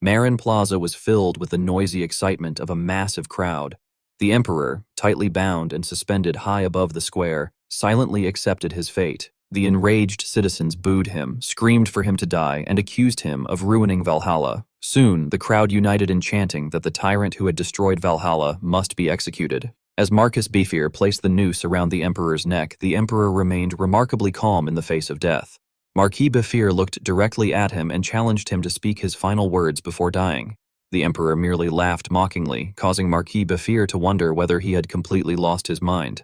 Marin Plaza was filled with the noisy excitement of a massive crowd. The emperor, tightly bound and suspended high above the square, silently accepted his fate. The enraged citizens booed him, screamed for him to die, and accused him of ruining Valhalla. Soon, the crowd united in chanting that the tyrant who had destroyed Valhalla must be executed. As Marcus Befir placed the noose around the emperor's neck, the emperor remained remarkably calm in the face of death. Marquis Befir looked directly at him and challenged him to speak his final words before dying. The emperor merely laughed mockingly, causing Marquis Befir to wonder whether he had completely lost his mind.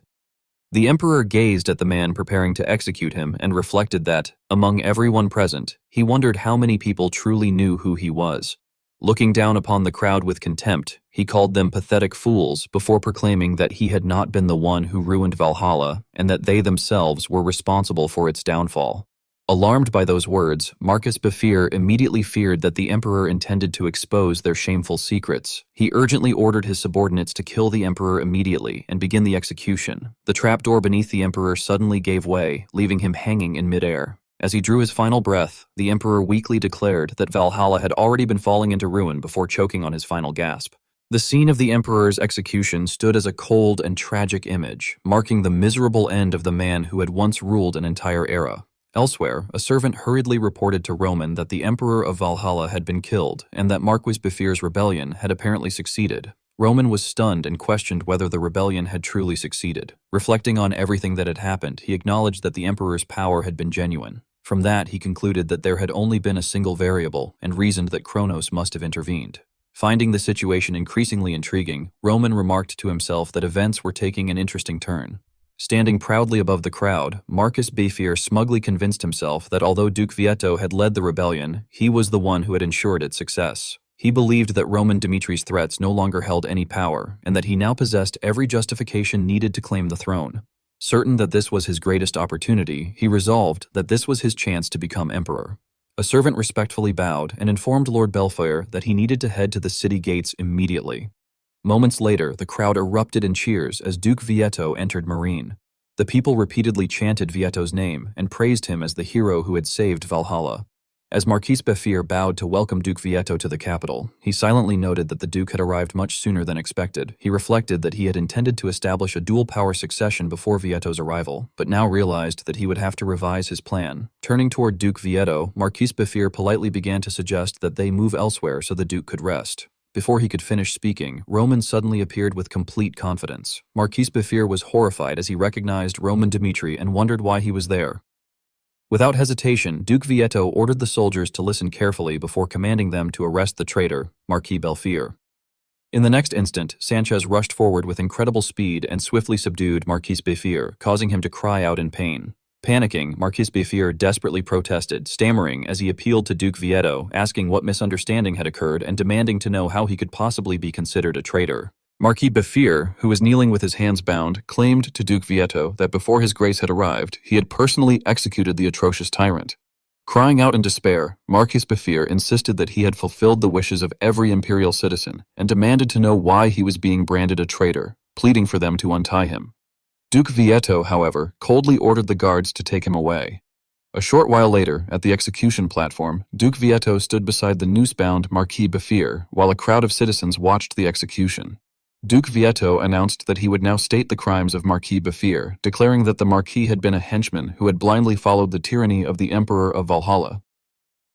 The emperor gazed at the man preparing to execute him and reflected that, among everyone present, he wondered how many people truly knew who he was. Looking down upon the crowd with contempt, he called them pathetic fools before proclaiming that he had not been the one who ruined Valhalla and that they themselves were responsible for its downfall. Alarmed by those words, Marcus Befir immediately feared that the emperor intended to expose their shameful secrets. He urgently ordered his subordinates to kill the emperor immediately and begin the execution. The trapdoor beneath the emperor suddenly gave way, leaving him hanging in midair. As he drew his final breath, the emperor weakly declared that Valhalla had already been falling into ruin before choking on his final gasp. The scene of the emperor's execution stood as a cold and tragic image, marking the miserable end of the man who had once ruled an entire era. Elsewhere, a servant hurriedly reported to Roman that the Emperor of Valhalla had been killed and that Marquis Befir's rebellion had apparently succeeded. Roman was stunned and questioned whether the rebellion had truly succeeded. Reflecting on everything that had happened, he acknowledged that the emperor's power had been genuine. From that, he concluded that there had only been a single variable and reasoned that Kronos must have intervened. Finding the situation increasingly intriguing, Roman remarked to himself that events were taking an interesting turn. Standing proudly above the crowd, Marcus Befir smugly convinced himself that although Duke Vietto had led the rebellion, he was the one who had ensured its success. He believed that Roman Dimitri's threats no longer held any power, and that he now possessed every justification needed to claim the throne. Certain that this was his greatest opportunity, he resolved that this was his chance to become emperor. A servant respectfully bowed and informed Lord Belfire that he needed to head to the city gates immediately. Moments later, the crowd erupted in cheers as Duke Vietto entered Marine. The people repeatedly chanted Vietto's name and praised him as the hero who had saved Valhalla. As Marquis Befir bowed to welcome Duke Vietto to the capital, he silently noted that the Duke had arrived much sooner than expected. He reflected that he had intended to establish a dual-power succession before Vietto's arrival, but now realized that he would have to revise his plan. Turning toward Duke Vietto, Marquis Befir politely began to suggest that they move elsewhere so the Duke could rest. Before he could finish speaking, Roman suddenly appeared with complete confidence. Marquis Befir was horrified as he recognized Roman Dimitri and wondered why he was there. Without hesitation, Duke Vietto ordered the soldiers to listen carefully before commanding them to arrest the traitor, Marquis Belfire. In the next instant, Sanchez rushed forward with incredible speed and swiftly subdued Marquis Befir, causing him to cry out in pain. Panicking, Marquis Befir desperately protested, stammering as he appealed to Duke Vietto, asking what misunderstanding had occurred and demanding to know how he could possibly be considered a traitor. Marquis Befir, who was kneeling with his hands bound, claimed to Duke Vietto that before his grace had arrived, he had personally executed the atrocious tyrant. Crying out in despair, Marquis Befir insisted that he had fulfilled the wishes of every imperial citizen and demanded to know why he was being branded a traitor, pleading for them to untie him. Duke Vietto, however, coldly ordered the guards to take him away. A short while later, at the execution platform, Duke Vietto stood beside the noose-bound Marquis Befir while a crowd of citizens watched the execution. Duke Vietto announced that he would now state the crimes of Marquis Befir, declaring that the Marquis had been a henchman who had blindly followed the tyranny of the Emperor of Valhalla.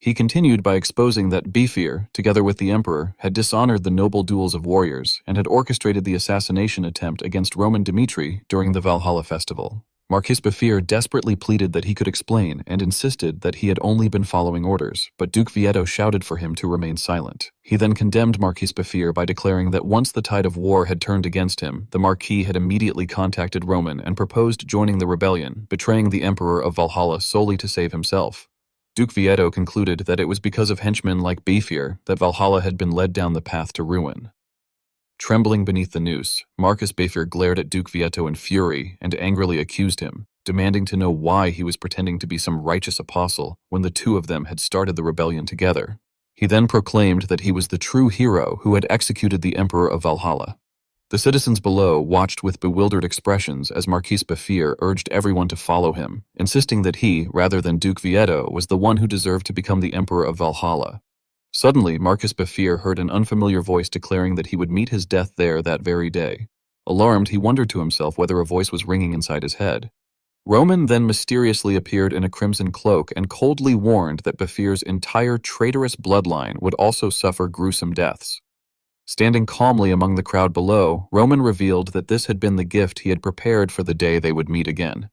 He continued by exposing that Befir, together with the Emperor, had dishonored the noble duels of warriors and had orchestrated the assassination attempt against Roman Dimitri during the Valhalla festival. Marquis Befir desperately pleaded that he could explain and insisted that he had only been following orders, but Duke Vietto shouted for him to remain silent. He then condemned Marquis Befir by declaring that once the tide of war had turned against him, the Marquis had immediately contacted Roman and proposed joining the rebellion, betraying the Emperor of Valhalla solely to save himself. Duke Vietto concluded that it was because of henchmen like Befir that Valhalla had been led down the path to ruin. Trembling beneath the noose, Marcus Befir glared at Duke Vietto in fury and angrily accused him, demanding to know why he was pretending to be some righteous apostle when the two of them had started the rebellion together. He then proclaimed that he was the true hero who had executed the Emperor of Valhalla. The citizens below watched with bewildered expressions as Marquis Befir urged everyone to follow him, insisting that he, rather than Duke Vietto, was the one who deserved to become the Emperor of Valhalla. Suddenly, Marcus Befir heard an unfamiliar voice declaring that he would meet his death there that very day. Alarmed, he wondered to himself whether a voice was ringing inside his head. Roman then mysteriously appeared in a crimson cloak and coldly warned that Bafir's entire traitorous bloodline would also suffer gruesome deaths. Standing calmly among the crowd below, Roman revealed that this had been the gift he had prepared for the day they would meet again.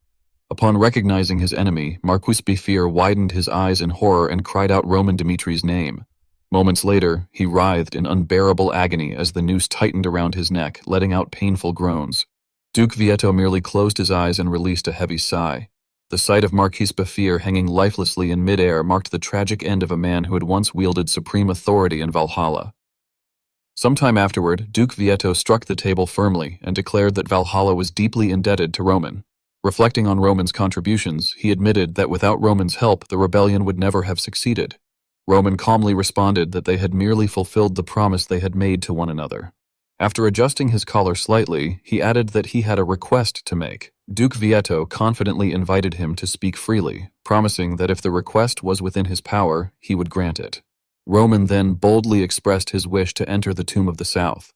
Upon recognizing his enemy, Marquis Bafir widened his eyes in horror and cried out Roman Dimitri's name. Moments later, he writhed in unbearable agony as the noose tightened around his neck, letting out painful groans. Duke Vietto merely closed his eyes and released a heavy sigh. The sight of Marquis Bafir hanging lifelessly in midair marked the tragic end of a man who had once wielded supreme authority in Valhalla. Sometime afterward, Duke Vietto struck the table firmly and declared that Valhalla was deeply indebted to Roman. Reflecting on Roman's contributions, he admitted that without Roman's help, the rebellion would never have succeeded. Roman calmly responded that they had merely fulfilled the promise they had made to one another. After adjusting his collar slightly, he added that he had a request to make. Duke Vietto confidently invited him to speak freely, promising that if the request was within his power, he would grant it. Roman then boldly expressed his wish to enter the Tomb of the South.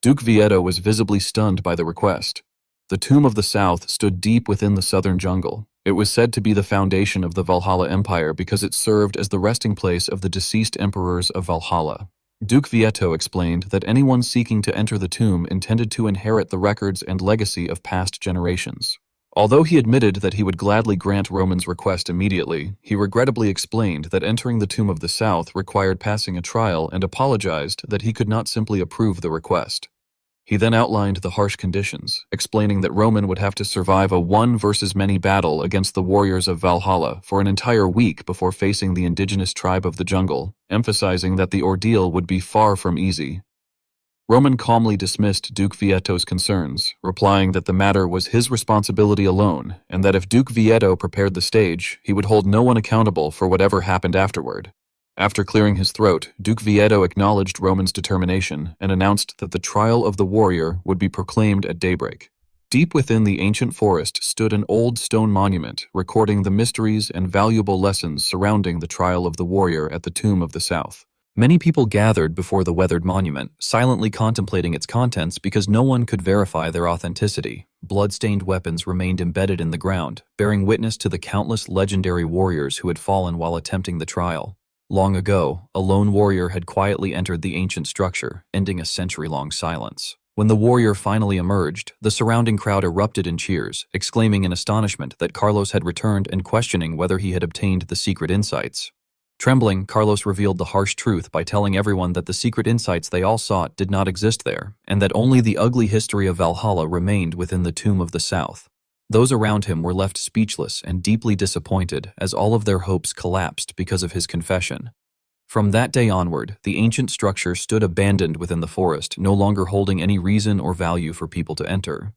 Duke Vietto was visibly stunned by the request. The Tomb of the South stood deep within the southern jungle. It was said to be the foundation of the Valhalla Empire because it served as the resting place of the deceased emperors of Valhalla. Duke Vietto explained that anyone seeking to enter the tomb intended to inherit the records and legacy of past generations. Although he admitted that he would gladly grant Roman's request immediately, he regrettably explained that entering the Tomb of the South required passing a trial and apologized that he could not simply approve the request. He then outlined the harsh conditions, explaining that Roman would have to survive a one versus many battle against the warriors of Valhalla for an entire week before facing the indigenous tribe of the jungle, emphasizing that the ordeal would be far from easy. Roman calmly dismissed Duke Vietto's concerns, replying that the matter was his responsibility alone, and that if Duke Vietto prepared the stage, he would hold no one accountable for whatever happened afterward. After clearing his throat, Duke Vietto acknowledged Roman's determination and announced that the trial of the warrior would be proclaimed at daybreak. Deep within the ancient forest stood an old stone monument recording the mysteries and valuable lessons surrounding the trial of the warrior at the Tomb of the South. Many people gathered before the weathered monument, silently contemplating its contents because no one could verify their authenticity. Blood-stained weapons remained embedded in the ground, bearing witness to the countless legendary warriors who had fallen while attempting the trial. Long ago, a lone warrior had quietly entered the ancient structure, ending a century-long silence. When the warrior finally emerged, the surrounding crowd erupted in cheers, exclaiming in astonishment that Carlos had returned and questioning whether he had obtained the secret insights. Trembling, Carlos revealed the harsh truth by telling everyone that the secret insights they all sought did not exist there, and that only the ugly history of Valhalla remained within the Tomb of the South. Those around him were left speechless and deeply disappointed as all of their hopes collapsed because of his confession. From that day onward, the ancient structure stood abandoned within the forest, no longer holding any reason or value for people to enter.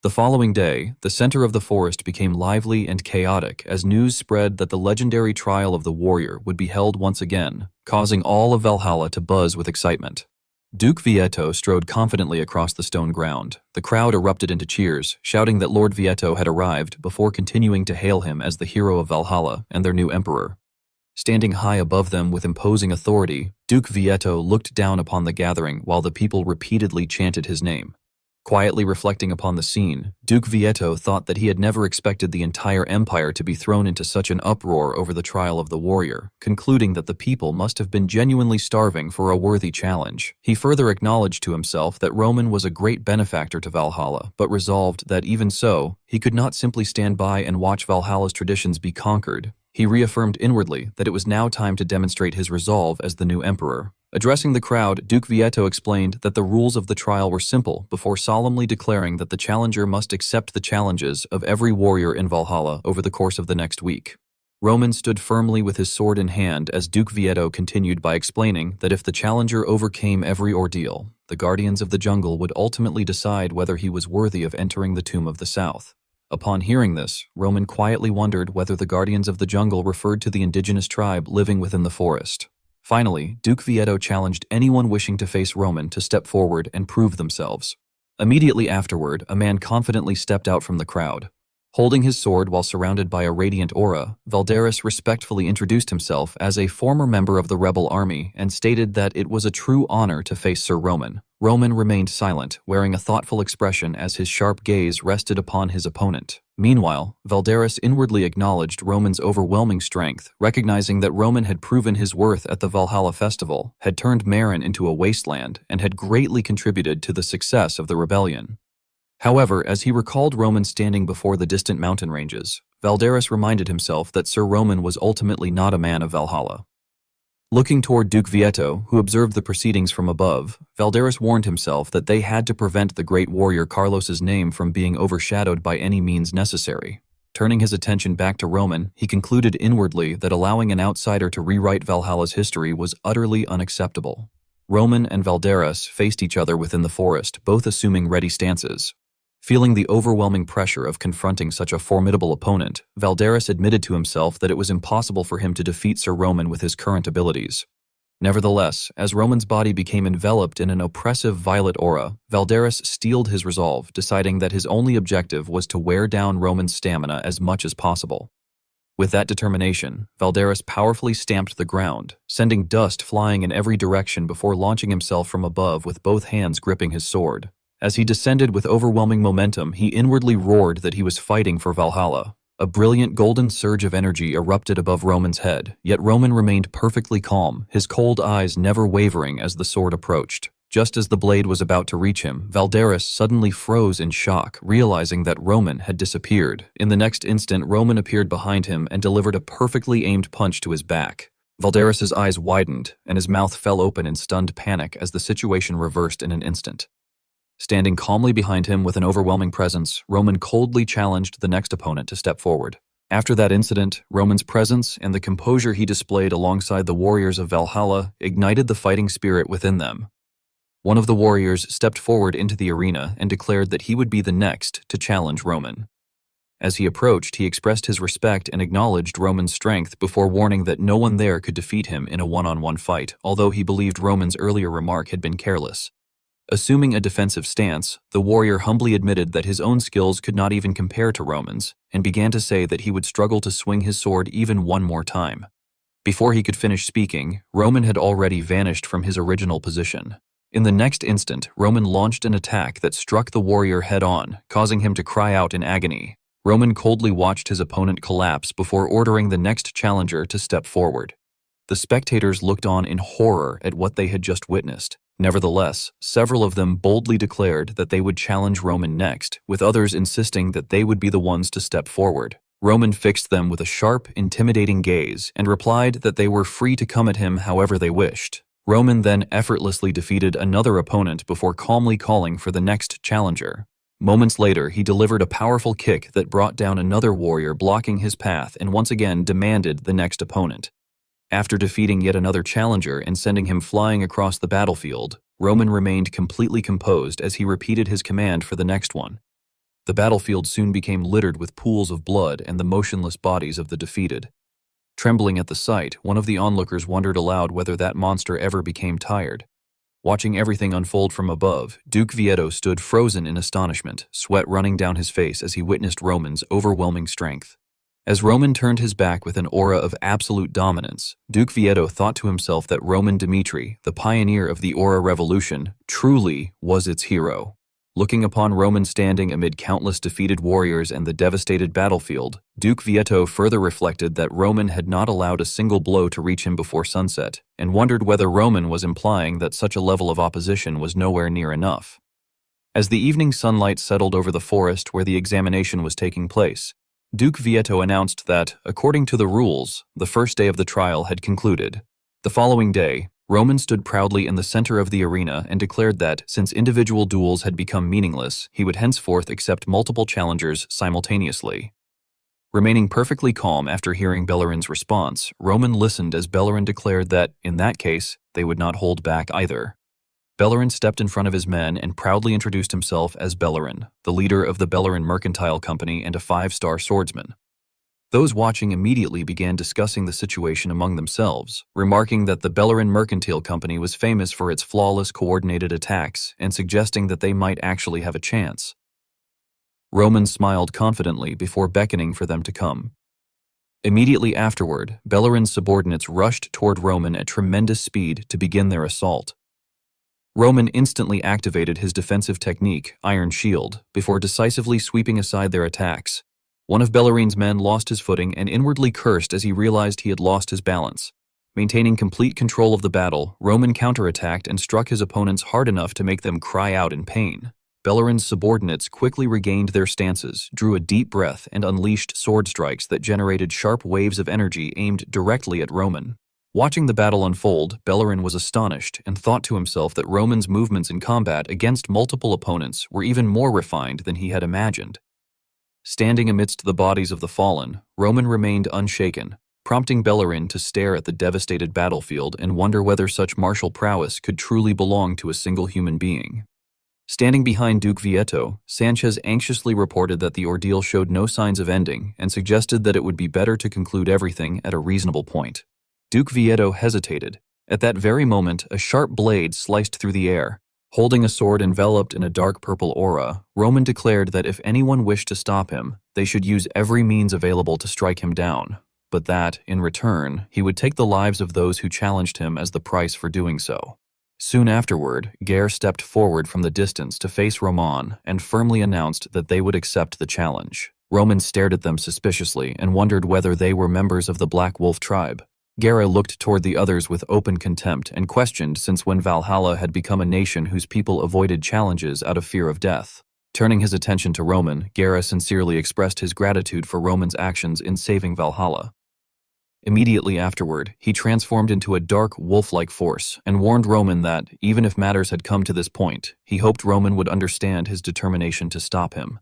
The following day, the center of the forest became lively and chaotic as news spread that the legendary trial of the warrior would be held once again, causing all of Valhalla to buzz with excitement. Duke Vietto strode confidently across the stone ground. The crowd erupted into cheers, shouting that Lord Vietto had arrived before continuing to hail him as the hero of Valhalla and their new emperor. Standing high above them with imposing authority, Duke Vietto looked down upon the gathering while the people repeatedly chanted his name. Quietly reflecting upon the scene, Duke Vietto thought that he had never expected the entire empire to be thrown into such an uproar over the trial of the warrior, concluding that the people must have been genuinely starving for a worthy challenge. He further acknowledged to himself that Roman was a great benefactor to Valhalla, but resolved that even so, he could not simply stand by and watch Valhalla's traditions be conquered. He reaffirmed inwardly that it was now time to demonstrate his resolve as the new emperor. Addressing the crowd, Duke Vietto explained that the rules of the trial were simple before solemnly declaring that the challenger must accept the challenges of every warrior in Valhalla over the course of the next week. Roman stood firmly with his sword in hand as Duke Vietto continued by explaining that if the challenger overcame every ordeal, the guardians of the jungle would ultimately decide whether he was worthy of entering the Tomb of the South. Upon hearing this, Roman quietly wondered whether the guardians of the jungle referred to the indigenous tribe living within the forest. Finally, Duke Vietto challenged anyone wishing to face Roman to step forward and prove themselves. Immediately afterward, a man confidently stepped out from the crowd. Holding his sword while surrounded by a radiant aura, Valderis respectfully introduced himself as a former member of the rebel army and stated that it was a true honor to face Sir Roman. Roman remained silent, wearing a thoughtful expression as his sharp gaze rested upon his opponent. Meanwhile, Valderis inwardly acknowledged Roman's overwhelming strength, recognizing that Roman had proven his worth at the Valhalla festival, had turned Marin into a wasteland, and had greatly contributed to the success of the rebellion. However, as he recalled Roman standing before the distant mountain ranges, Valderis reminded himself that Sir Roman was ultimately not a man of Valhalla. Looking toward Duke Vietto, who observed the proceedings from above, Valderis warned himself that they had to prevent the great warrior Carlos's name from being overshadowed by any means necessary. Turning his attention back to Roman, he concluded inwardly that allowing an outsider to rewrite Valhalla's history was utterly unacceptable. Roman and Valderis faced each other within the forest, both assuming ready stances. Feeling the overwhelming pressure of confronting such a formidable opponent, Valderis admitted to himself that it was impossible for him to defeat Sir Roman with his current abilities. Nevertheless, as Roman's body became enveloped in an oppressive violet aura, Valderis steeled his resolve, deciding that his only objective was to wear down Roman's stamina as much as possible. With that determination, Valderis powerfully stamped the ground, sending dust flying in every direction before launching himself from above with both hands gripping his sword. As he descended with overwhelming momentum, he inwardly roared that he was fighting for Valhalla. A brilliant golden surge of energy erupted above Roman's head, yet Roman remained perfectly calm, his cold eyes never wavering as the sword approached. Just as the blade was about to reach him, Valderis suddenly froze in shock, realizing that Roman had disappeared. In the next instant, Roman appeared behind him and delivered a perfectly aimed punch to his back. Valderis's eyes widened, and his mouth fell open in stunned panic as the situation reversed in an instant. Standing calmly behind him with an overwhelming presence, Roman coldly challenged the next opponent to step forward. After that incident, Roman's presence and the composure he displayed alongside the warriors of Valhalla ignited the fighting spirit within them. One of the warriors stepped forward into the arena and declared that he would be the next to challenge Roman. As he approached, he expressed his respect and acknowledged Roman's strength before warning that no one there could defeat him in a one-on-one fight, although he believed Roman's earlier remark had been careless. Assuming a defensive stance, the warrior humbly admitted that his own skills could not even compare to Roman's, and began to say that he would struggle to swing his sword even one more time. Before he could finish speaking, Roman had already vanished from his original position. In the next instant, Roman launched an attack that struck the warrior head-on, causing him to cry out in agony. Roman coldly watched his opponent collapse before ordering the next challenger to step forward. The spectators looked on in horror at what they had just witnessed. Nevertheless, several of them boldly declared that they would challenge Roman next, with others insisting that they would be the ones to step forward. Roman fixed them with a sharp, intimidating gaze and replied that they were free to come at him however they wished. Roman then effortlessly defeated another opponent before calmly calling for the next challenger. Moments later, he delivered a powerful kick that brought down another warrior blocking his path and once again demanded the next opponent. After defeating yet another challenger and sending him flying across the battlefield, Roman remained completely composed as he repeated his command for the next one. The battlefield soon became littered with pools of blood and the motionless bodies of the defeated. Trembling at the sight, one of the onlookers wondered aloud whether that monster ever became tired. Watching everything unfold from above, Duke Vietto stood frozen in astonishment, sweat running down his face as he witnessed Roman's overwhelming strength. As Roman turned his back with an aura of absolute dominance, Duke Vietto thought to himself that Roman Dmitri, the pioneer of the Aura Revolution, truly was its hero. Looking upon Roman standing amid countless defeated warriors and the devastated battlefield, Duke Vietto further reflected that Roman had not allowed a single blow to reach him before sunset, and wondered whether Roman was implying that such a level of opposition was nowhere near enough. As the evening sunlight settled over the forest where the examination was taking place, Duke Vietto announced that, according to the rules, the first day of the trial had concluded. The following day, Roman stood proudly in the center of the arena and declared that, since individual duels had become meaningless, he would henceforth accept multiple challengers simultaneously. Remaining perfectly calm after hearing Bellerin's response, Roman listened as Bellerin declared that, in that case, they would not hold back either. Bellerin stepped in front of his men and proudly introduced himself as Bellerin, the leader of the Bellerin Mercantile Company and a 5-star swordsman. Those watching immediately began discussing the situation among themselves, remarking that the Bellerin Mercantile Company was famous for its flawless coordinated attacks and suggesting that they might actually have a chance. Roman smiled confidently before beckoning for them to come. Immediately afterward, Bellerin's subordinates rushed toward Roman at tremendous speed to begin their assault. Roman instantly activated his defensive technique, Iron Shield, before decisively sweeping aside their attacks. One of Bellerin's men lost his footing and inwardly cursed as he realized he had lost his balance. Maintaining complete control of the battle, Roman counterattacked and struck his opponents hard enough to make them cry out in pain. Bellerin's subordinates quickly regained their stances, drew a deep breath, and unleashed sword strikes that generated sharp waves of energy aimed directly at Roman. Watching the battle unfold, Bellerin was astonished and thought to himself that Roman's movements in combat against multiple opponents were even more refined than he had imagined. Standing amidst the bodies of the fallen, Roman remained unshaken, prompting Bellerin to stare at the devastated battlefield and wonder whether such martial prowess could truly belong to a single human being. Standing behind Duke Vieto, Sanchez anxiously reported that the ordeal showed no signs of ending and suggested that it would be better to conclude everything at a reasonable point. Duke Vieto hesitated. At that very moment, a sharp blade sliced through the air. Holding a sword enveloped in a dark purple aura, Roman declared that if anyone wished to stop him, they should use every means available to strike him down, but that, in return, he would take the lives of those who challenged him as the price for doing so. Soon afterward, Guerre stepped forward from the distance to face Roman and firmly announced that they would accept the challenge. Roman stared at them suspiciously and wondered whether they were members of the Black Wolf tribe. Guerre looked toward the others with open contempt and questioned since when Valhalla had become a nation whose people avoided challenges out of fear of death. Turning his attention to Roman, Guerre sincerely expressed his gratitude for Roman's actions in saving Valhalla. Immediately afterward, he transformed into a dark, wolf-like force and warned Roman that, even if matters had come to this point, he hoped Roman would understand his determination to stop him.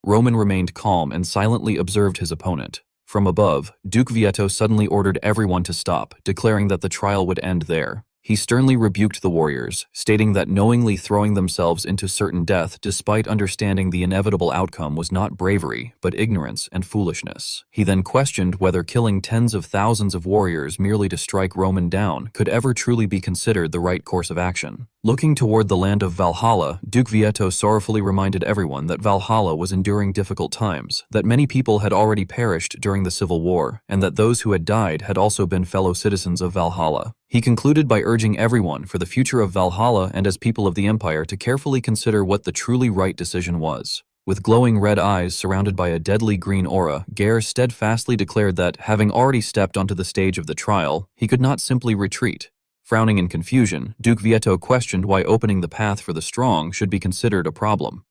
Roman remained calm and silently observed his opponent. From above, Duke Vieto suddenly ordered everyone to stop, declaring that the trial would end there. He sternly rebuked the warriors, stating that knowingly throwing themselves into certain death despite understanding the inevitable outcome was not bravery, but ignorance and foolishness. He then questioned whether killing tens of thousands of warriors merely to strike Roman down could ever truly be considered the right course of action. Looking toward the land of Valhalla, Duke Vieto sorrowfully reminded everyone that Valhalla was enduring difficult times, that many people had already perished during the Civil War, and that those who had died had also been fellow citizens of Valhalla. He concluded by urging everyone for the future of Valhalla and as people of the Empire to carefully consider what the truly right decision was. With glowing red eyes surrounded by a deadly green aura, Guerre steadfastly declared that, having already stepped onto the stage of the trial, he could not simply retreat. Frowning in confusion, Duke Vieto questioned why opening the path for the strong should be considered a problem.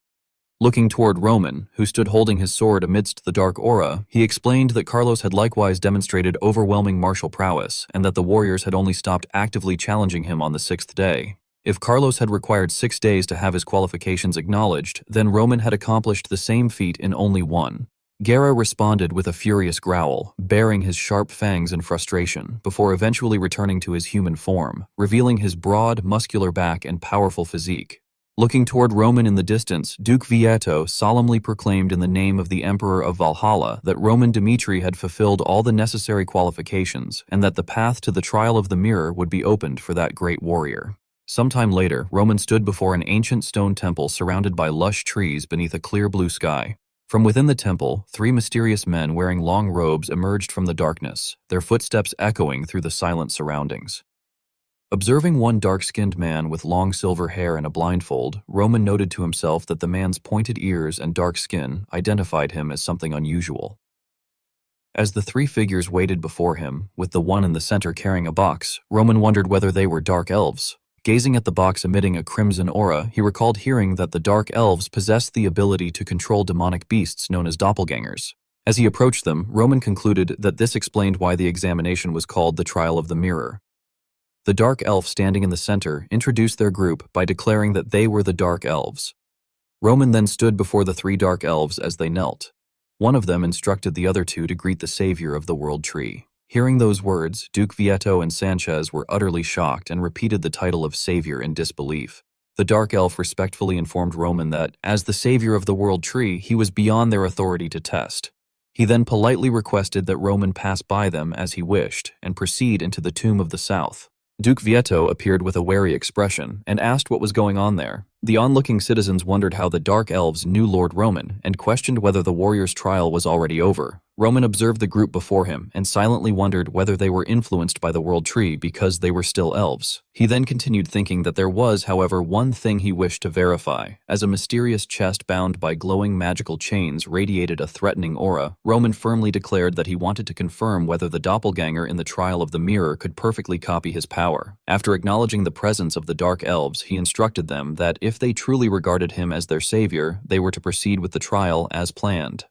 Looking toward Roman, who stood holding his sword amidst the dark aura, he explained that Carlos had likewise demonstrated overwhelming martial prowess and that the warriors had only stopped actively challenging him on the 6th day. If Carlos had required 6 days to have his qualifications acknowledged, then Roman had accomplished the same feat in only 1. Guerre responded with a furious growl, baring his sharp fangs in frustration, before eventually returning to his human form, revealing his broad, muscular back and powerful physique. Looking toward Roman in the distance, Duke Vieto solemnly proclaimed in the name of the Emperor of Valhalla that Roman Dmitri had fulfilled all the necessary qualifications and that the path to the trial of the mirror would be opened for that great warrior. Sometime later, Roman stood before an ancient stone temple surrounded by lush trees beneath a clear blue sky. From within the temple, 3 mysterious men wearing long robes emerged from the darkness, their footsteps echoing through the silent surroundings. Observing one dark-skinned man with long silver hair and a blindfold, Roman noted to himself that the man's pointed ears and dark skin identified him as something unusual. As the 3 figures waited before him, with the one in the center carrying a box, Roman wondered whether they were dark elves. Gazing at the box emitting a crimson aura, he recalled hearing that the dark elves possessed the ability to control demonic beasts known as doppelgangers. As he approached them, Roman concluded that this explained why the examination was called the Trial of the Mirror. The dark elf standing in the center introduced their group by declaring that they were the dark elves. Roman then stood before the 3 dark elves as they knelt. One of them instructed the other 2 to greet the savior of the world tree. Hearing those words, Duke Vieto and Sanchez were utterly shocked and repeated the title of savior in disbelief. The dark elf respectfully informed Roman that, as the savior of the world tree, he was beyond their authority to test. He then politely requested that Roman pass by them as he wished and proceed into the tomb of the south. Duke Vieto appeared with a wary expression and asked what was going on there. The onlooking citizens wondered how the Dark Elves knew Lord Roman and questioned whether the warrior's trial was already over. Roman observed the group before him and silently wondered whether they were influenced by the World Tree because they were still elves. He then continued thinking that there was, however, one thing he wished to verify. As a mysterious chest bound by glowing magical chains radiated a threatening aura, Roman firmly declared that he wanted to confirm whether the doppelganger in the trial of the mirror could perfectly copy his power. After acknowledging the presence of the Dark Elves, he instructed them that if they truly regarded him as their savior, they were to proceed with the trial as planned.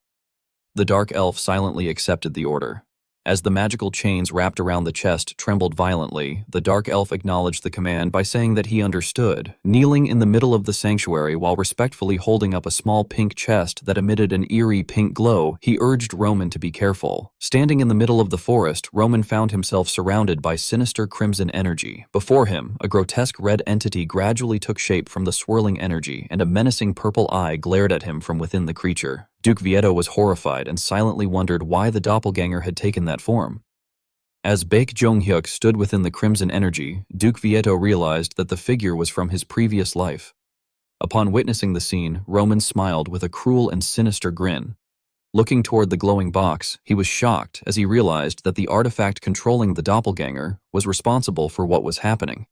The Dark Elf silently accepted the order. As the magical chains wrapped around the chest trembled violently, the Dark Elf acknowledged the command by saying that he understood. Kneeling in the middle of the sanctuary while respectfully holding up a small pink chest that emitted an eerie pink glow, he urged Roman to be careful. Standing in the middle of the forest, Roman found himself surrounded by sinister crimson energy. Before him, a grotesque red entity gradually took shape from the swirling energy, and a menacing purple eye glared at him from within the creature. Duke Vieto was horrified and silently wondered why the doppelganger had taken that form. As Baek Jong-hyuk stood within the crimson energy, Duke Vieto realized that the figure was from his previous life. Upon witnessing the scene, Roman smiled with a cruel and sinister grin. Looking toward the glowing box, he was shocked as he realized that the artifact controlling the doppelganger was responsible for what was happening.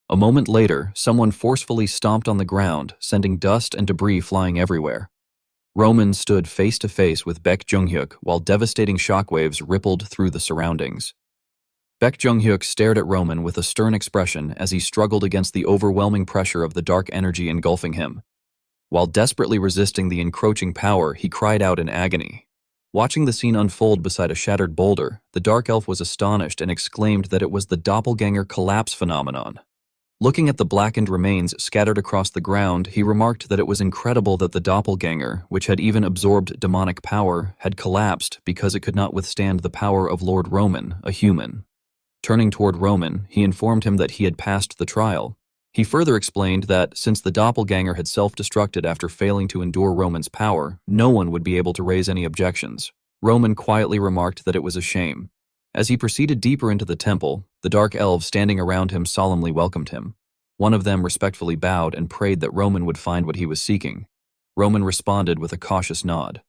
A moment later, someone forcefully stomped on the ground, sending dust and debris flying everywhere. Roman stood face to face with Baek Jong-hyuk while devastating shockwaves rippled through the surroundings. Baek Jong-hyuk stared at Roman with a stern expression as he struggled against the overwhelming pressure of the dark energy engulfing him. While desperately resisting the encroaching power, he cried out in agony. Watching the scene unfold beside a shattered boulder, the Dark Elf was astonished and exclaimed that it was the doppelganger collapse phenomenon. Looking at the blackened remains scattered across the ground, he remarked that it was incredible that the doppelganger, which had even absorbed demonic power, had collapsed because it could not withstand the power of Lord Roman, a human. Turning toward Roman, he informed him that he had passed the trial. He further explained that, since the doppelganger had self-destructed after failing to endure Roman's power, no one would be able to raise any objections. Roman quietly remarked that it was a shame. As he proceeded deeper into the temple, the Dark Elves standing around him solemnly welcomed him. One of them respectfully bowed and prayed that Roman would find what he was seeking. Roman responded with a cautious nod.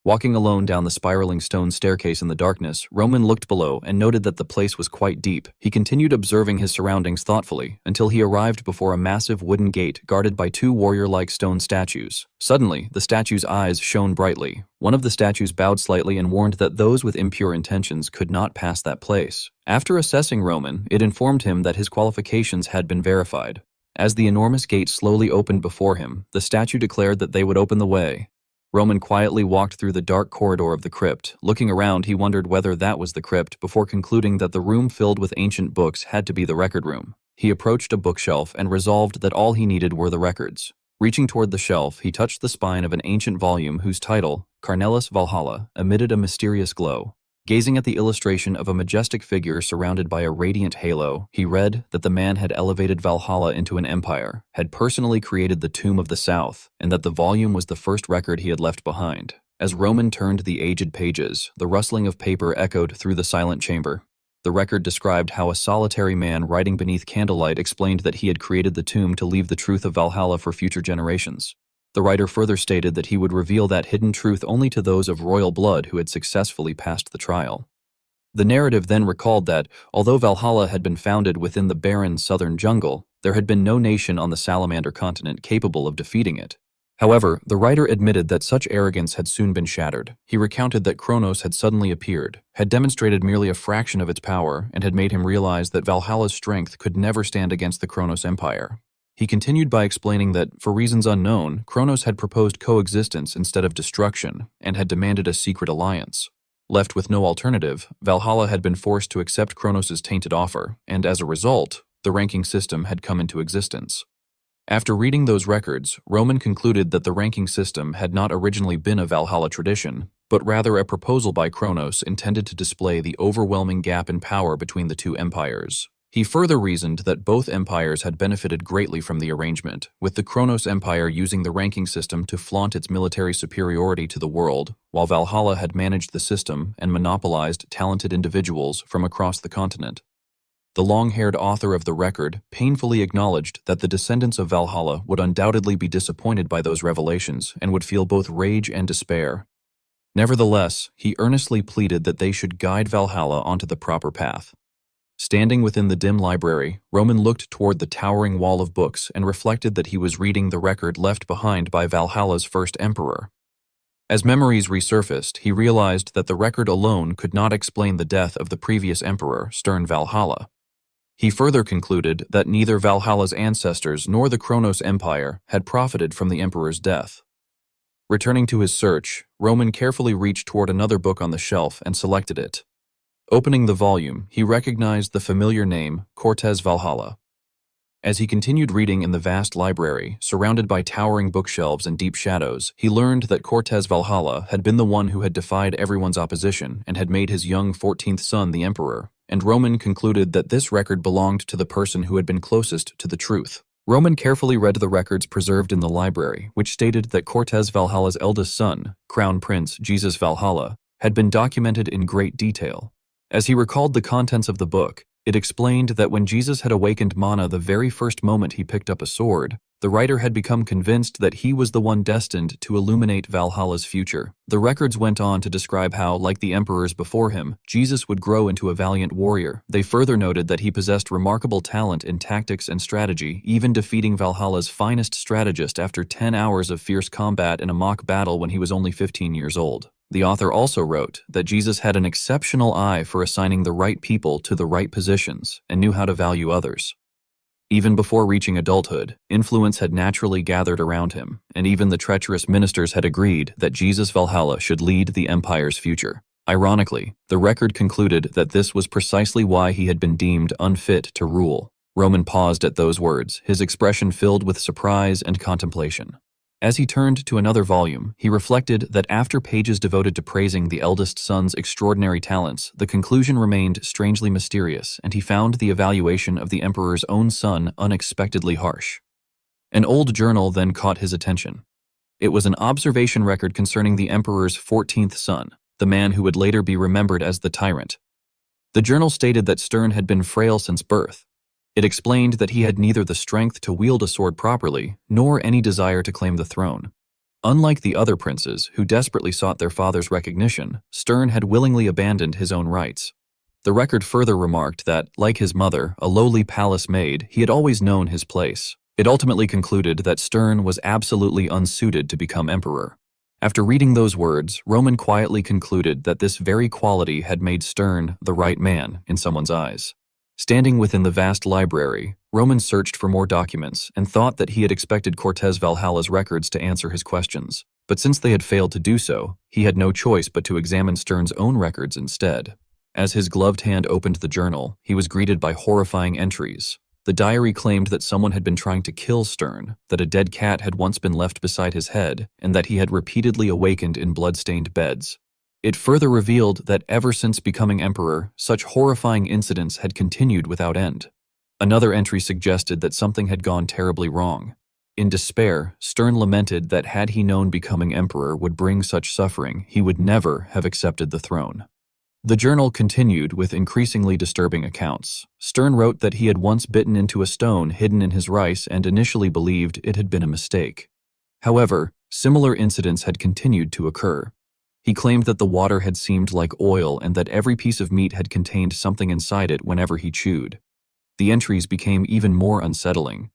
Walking alone down the spiraling stone staircase in the darkness, Roman looked below and noted that the place was quite deep. He continued observing his surroundings thoughtfully until he arrived before a massive wooden gate guarded by two warrior-like stone statues. Suddenly, the statues' eyes shone brightly. One of the statues bowed slightly and warned that those with impure intentions could not pass that place. After assessing Roman, it informed him that his qualifications had been verified. As the enormous gate slowly opened before him, the statue declared that they would open the way. Roman quietly walked through the dark corridor of the crypt. Looking around, he wondered whether that was the crypt before concluding that the room filled with ancient books had to be the record room. He approached a bookshelf and resolved that all he needed were the records. Reaching toward the shelf, he touched the spine of an ancient volume whose title, Carnellus Valhalla, emitted a mysterious glow. Gazing at the illustration of a majestic figure surrounded by a radiant halo, he read that the man had elevated Valhalla into an empire, had personally created the Tomb of the South, and that the volume was the first record he had left behind. As Roman turned the aged pages, the rustling of paper echoed through the silent chamber. The record described how a solitary man writing beneath candlelight explained that he had created the tomb to leave the truth of Valhalla for future generations. The writer further stated that he would reveal that hidden truth only to those of royal blood who had successfully passed the trial. The narrative then recalled that, although Valhalla had been founded within the barren southern jungle, there had been no nation on the Salamander continent capable of defeating it. However, the writer admitted that such arrogance had soon been shattered. He recounted that Kronos had suddenly appeared, had demonstrated merely a fraction of its power, and had made him realize that Valhalla's strength could never stand against the Kronos Empire. He continued by explaining that, for reasons unknown, Kronos had proposed coexistence instead of destruction, and had demanded a secret alliance. Left with no alternative, Valhalla had been forced to accept Kronos' tainted offer, and as a result, the ranking system had come into existence. After reading those records, Roman concluded that the ranking system had not originally been a Valhalla tradition, but rather a proposal by Kronos intended to display the overwhelming gap in power between the two empires. He further reasoned that both empires had benefited greatly from the arrangement, with the Kronos Empire using the ranking system to flaunt its military superiority to the world, while Valhalla had managed the system and monopolized talented individuals from across the continent. The long-haired author of the record painfully acknowledged that the descendants of Valhalla would undoubtedly be disappointed by those revelations and would feel both rage and despair. Nevertheless, he earnestly pleaded that they should guide Valhalla onto the proper path. Standing within the dim library, Roman looked toward the towering wall of books and reflected that he was reading the record left behind by Valhalla's first emperor. As memories resurfaced, he realized that the record alone could not explain the death of the previous emperor, Stern Valhalla. He further concluded that neither Valhalla's ancestors nor the Kronos Empire had profited from the emperor's death. Returning to his search, Roman carefully reached toward another book on the shelf and selected it. Opening the volume, he recognized the familiar name, Cortez Valhalla. As he continued reading in the vast library, surrounded by towering bookshelves and deep shadows, he learned that Cortez Valhalla had been the one who had defied everyone's opposition and had made his young 14th son the emperor, and Roman concluded that this record belonged to the person who had been closest to the truth. Roman carefully read the records preserved in the library, which stated that Cortez Valhalla's eldest son, Crown Prince Jesus Valhalla, had been documented in great detail. As he recalled the contents of the book, it explained that when Jesus had awakened Mana the very first moment he picked up a sword, the writer had become convinced that he was the one destined to illuminate Valhalla's future. The records went on to describe how, like the emperors before him, Jesus would grow into a valiant warrior. They further noted that he possessed remarkable talent in tactics and strategy, even defeating Valhalla's finest strategist after 10 hours of fierce combat in a mock battle when he was only 15 years old. The author also wrote that Jesus had an exceptional eye for assigning the right people to the right positions and knew how to value others. Even before reaching adulthood, influence had naturally gathered around him, and even the treacherous ministers had agreed that Jesus Valhalla should lead the empire's future. Ironically, the record concluded that this was precisely why he had been deemed unfit to rule. Roman paused at those words, his expression filled with surprise and contemplation. As he turned to another volume, he reflected that after pages devoted to praising the eldest son's extraordinary talents, the conclusion remained strangely mysterious, and he found the evaluation of the emperor's own son unexpectedly harsh. An old journal then caught his attention. It was an observation record concerning the emperor's 14th son, the man who would later be remembered as the tyrant. The journal stated that Stern had been frail since birth. It explained that he had neither the strength to wield a sword properly, nor any desire to claim the throne. Unlike the other princes, who desperately sought their father's recognition, Stern had willingly abandoned his own rights. The record further remarked that, like his mother, a lowly palace maid, he had always known his place. It ultimately concluded that Stern was absolutely unsuited to become emperor. After reading those words, Roman quietly concluded that this very quality had made Stern the right man in someone's eyes. Standing within the vast library, Roman searched for more documents and thought that he had expected Cortez Valhalla's records to answer his questions. But since they had failed to do so, he had no choice but to examine Stern's own records instead. As his gloved hand opened the journal, he was greeted by horrifying entries. The diary claimed that someone had been trying to kill Stern, that a dead cat had once been left beside his head, and that he had repeatedly awakened in blood-stained beds. It further revealed that ever since becoming emperor, such horrifying incidents had continued without end. Another entry suggested that something had gone terribly wrong. In despair, Stern lamented that had he known becoming emperor would bring such suffering, he would never have accepted the throne. The journal continued with increasingly disturbing accounts. Stern wrote that he had once bitten into a stone hidden in his rice and initially believed it had been a mistake. However, similar incidents had continued to occur. He claimed that the water had seemed like oil and that every piece of meat had contained something inside it whenever he chewed. The entries became even more unsettling.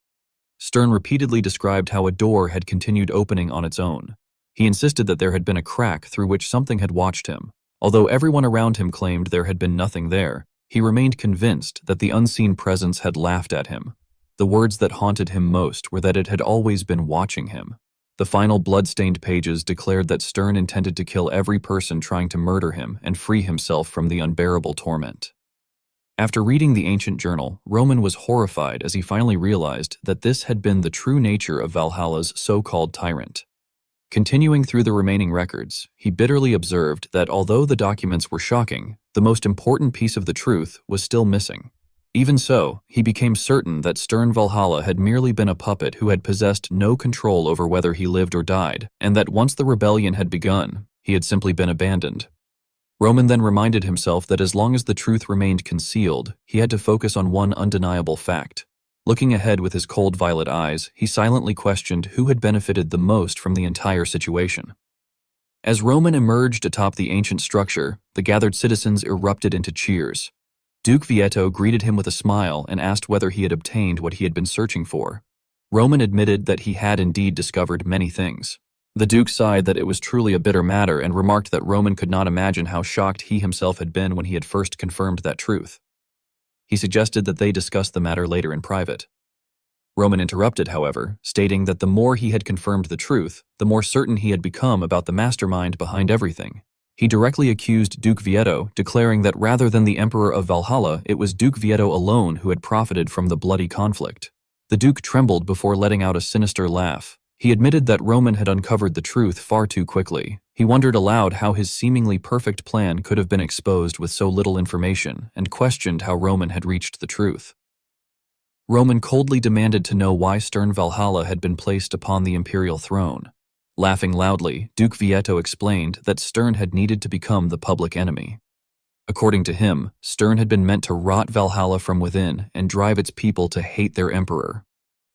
Stern repeatedly described how a door had continued opening on its own. He insisted that there had been a crack through which something had watched him. Although everyone around him claimed there had been nothing there, he remained convinced that the unseen presence had laughed at him. The words that haunted him most were that it had always been watching him. The final blood-stained pages declared that Stern intended to kill every person trying to murder him and free himself from the unbearable torment. After reading the ancient journal, Roman was horrified as he finally realized that this had been the true nature of Valhalla's so-called tyrant. Continuing through the remaining records, he bitterly observed that although the documents were shocking, the most important piece of the truth was still missing. Even so, he became certain that Stern Valhalla had merely been a puppet who had possessed no control over whether he lived or died, and that once the rebellion had begun, he had simply been abandoned. Roman then reminded himself that as long as the truth remained concealed, he had to focus on one undeniable fact. Looking ahead with his cold violet eyes, he silently questioned who had benefited the most from the entire situation. As Roman emerged atop the ancient structure, the gathered citizens erupted into cheers. Duke Vietto greeted him with a smile and asked whether he had obtained what he had been searching for. Roman admitted that he had indeed discovered many things. The Duke sighed that it was truly a bitter matter and remarked that Roman could not imagine how shocked he himself had been when he had first confirmed that truth. He suggested that they discuss the matter later in private. Roman interrupted, however, stating that the more he had confirmed the truth, the more certain he had become about the mastermind behind everything. He directly accused Duke Vietto, declaring that rather than the Emperor of Valhalla, it was Duke Vietto alone who had profited from the bloody conflict. The Duke trembled before letting out a sinister laugh. He admitted that Roman had uncovered the truth far too quickly. He wondered aloud how his seemingly perfect plan could have been exposed with so little information, and questioned how Roman had reached the truth. Roman coldly demanded to know why stern Valhalla had been placed upon the imperial throne. Laughing loudly, Duke Vietto explained that Stern had needed to become the public enemy. According to him, Stern had been meant to rot Valhalla from within and drive its people to hate their emperor.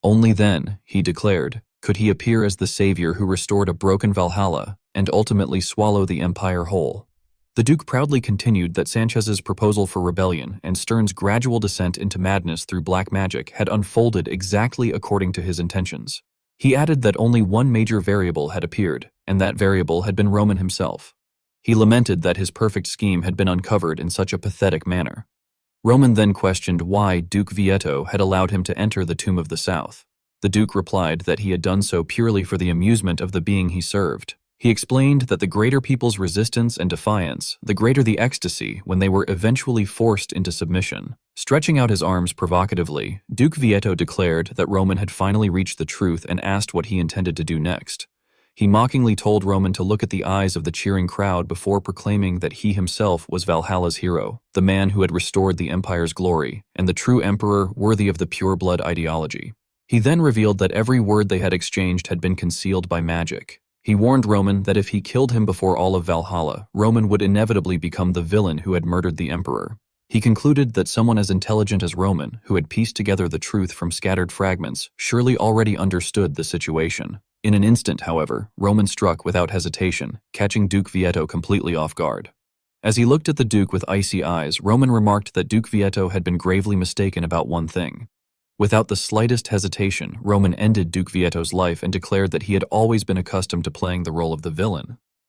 Only then, he declared, could he appear as the savior who restored a broken Valhalla and ultimately swallow the empire whole. The Duke proudly continued that Sanchez's proposal for rebellion and Stern's gradual descent into madness through black magic had unfolded exactly according to his intentions. He added that only one major variable had appeared, and that variable had been Roman himself. He lamented that his perfect scheme had been uncovered in such a pathetic manner. Roman then questioned why Duke Vietto had allowed him to enter the Tomb of the South. The Duke replied that he had done so purely for the amusement of the being he served. He explained that the greater people's resistance and defiance, the greater the ecstasy when they were eventually forced into submission. Stretching out his arms provocatively, Duke Vietto declared that Roman had finally reached the truth and asked what he intended to do next. He mockingly told Roman to look at the eyes of the cheering crowd before proclaiming that he himself was Valhalla's hero, the man who had restored the empire's glory, and the true emperor worthy of the pure-blood ideology. He then revealed that every word they had exchanged had been concealed by magic. He warned Roman that if he killed him before all of Valhalla, Roman would inevitably become the villain who had murdered the emperor. He concluded that someone as intelligent as Roman, who had pieced together the truth from scattered fragments, surely already understood the situation. In an instant, however, Roman struck without hesitation, catching Duke Vietto completely off guard. As he looked at the Duke with icy eyes, Roman remarked that Duke Vietto had been gravely mistaken about one thing. Without the slightest hesitation, Roman ended Duke Vietto's life and declared that he had always been accustomed to playing the role of the villain.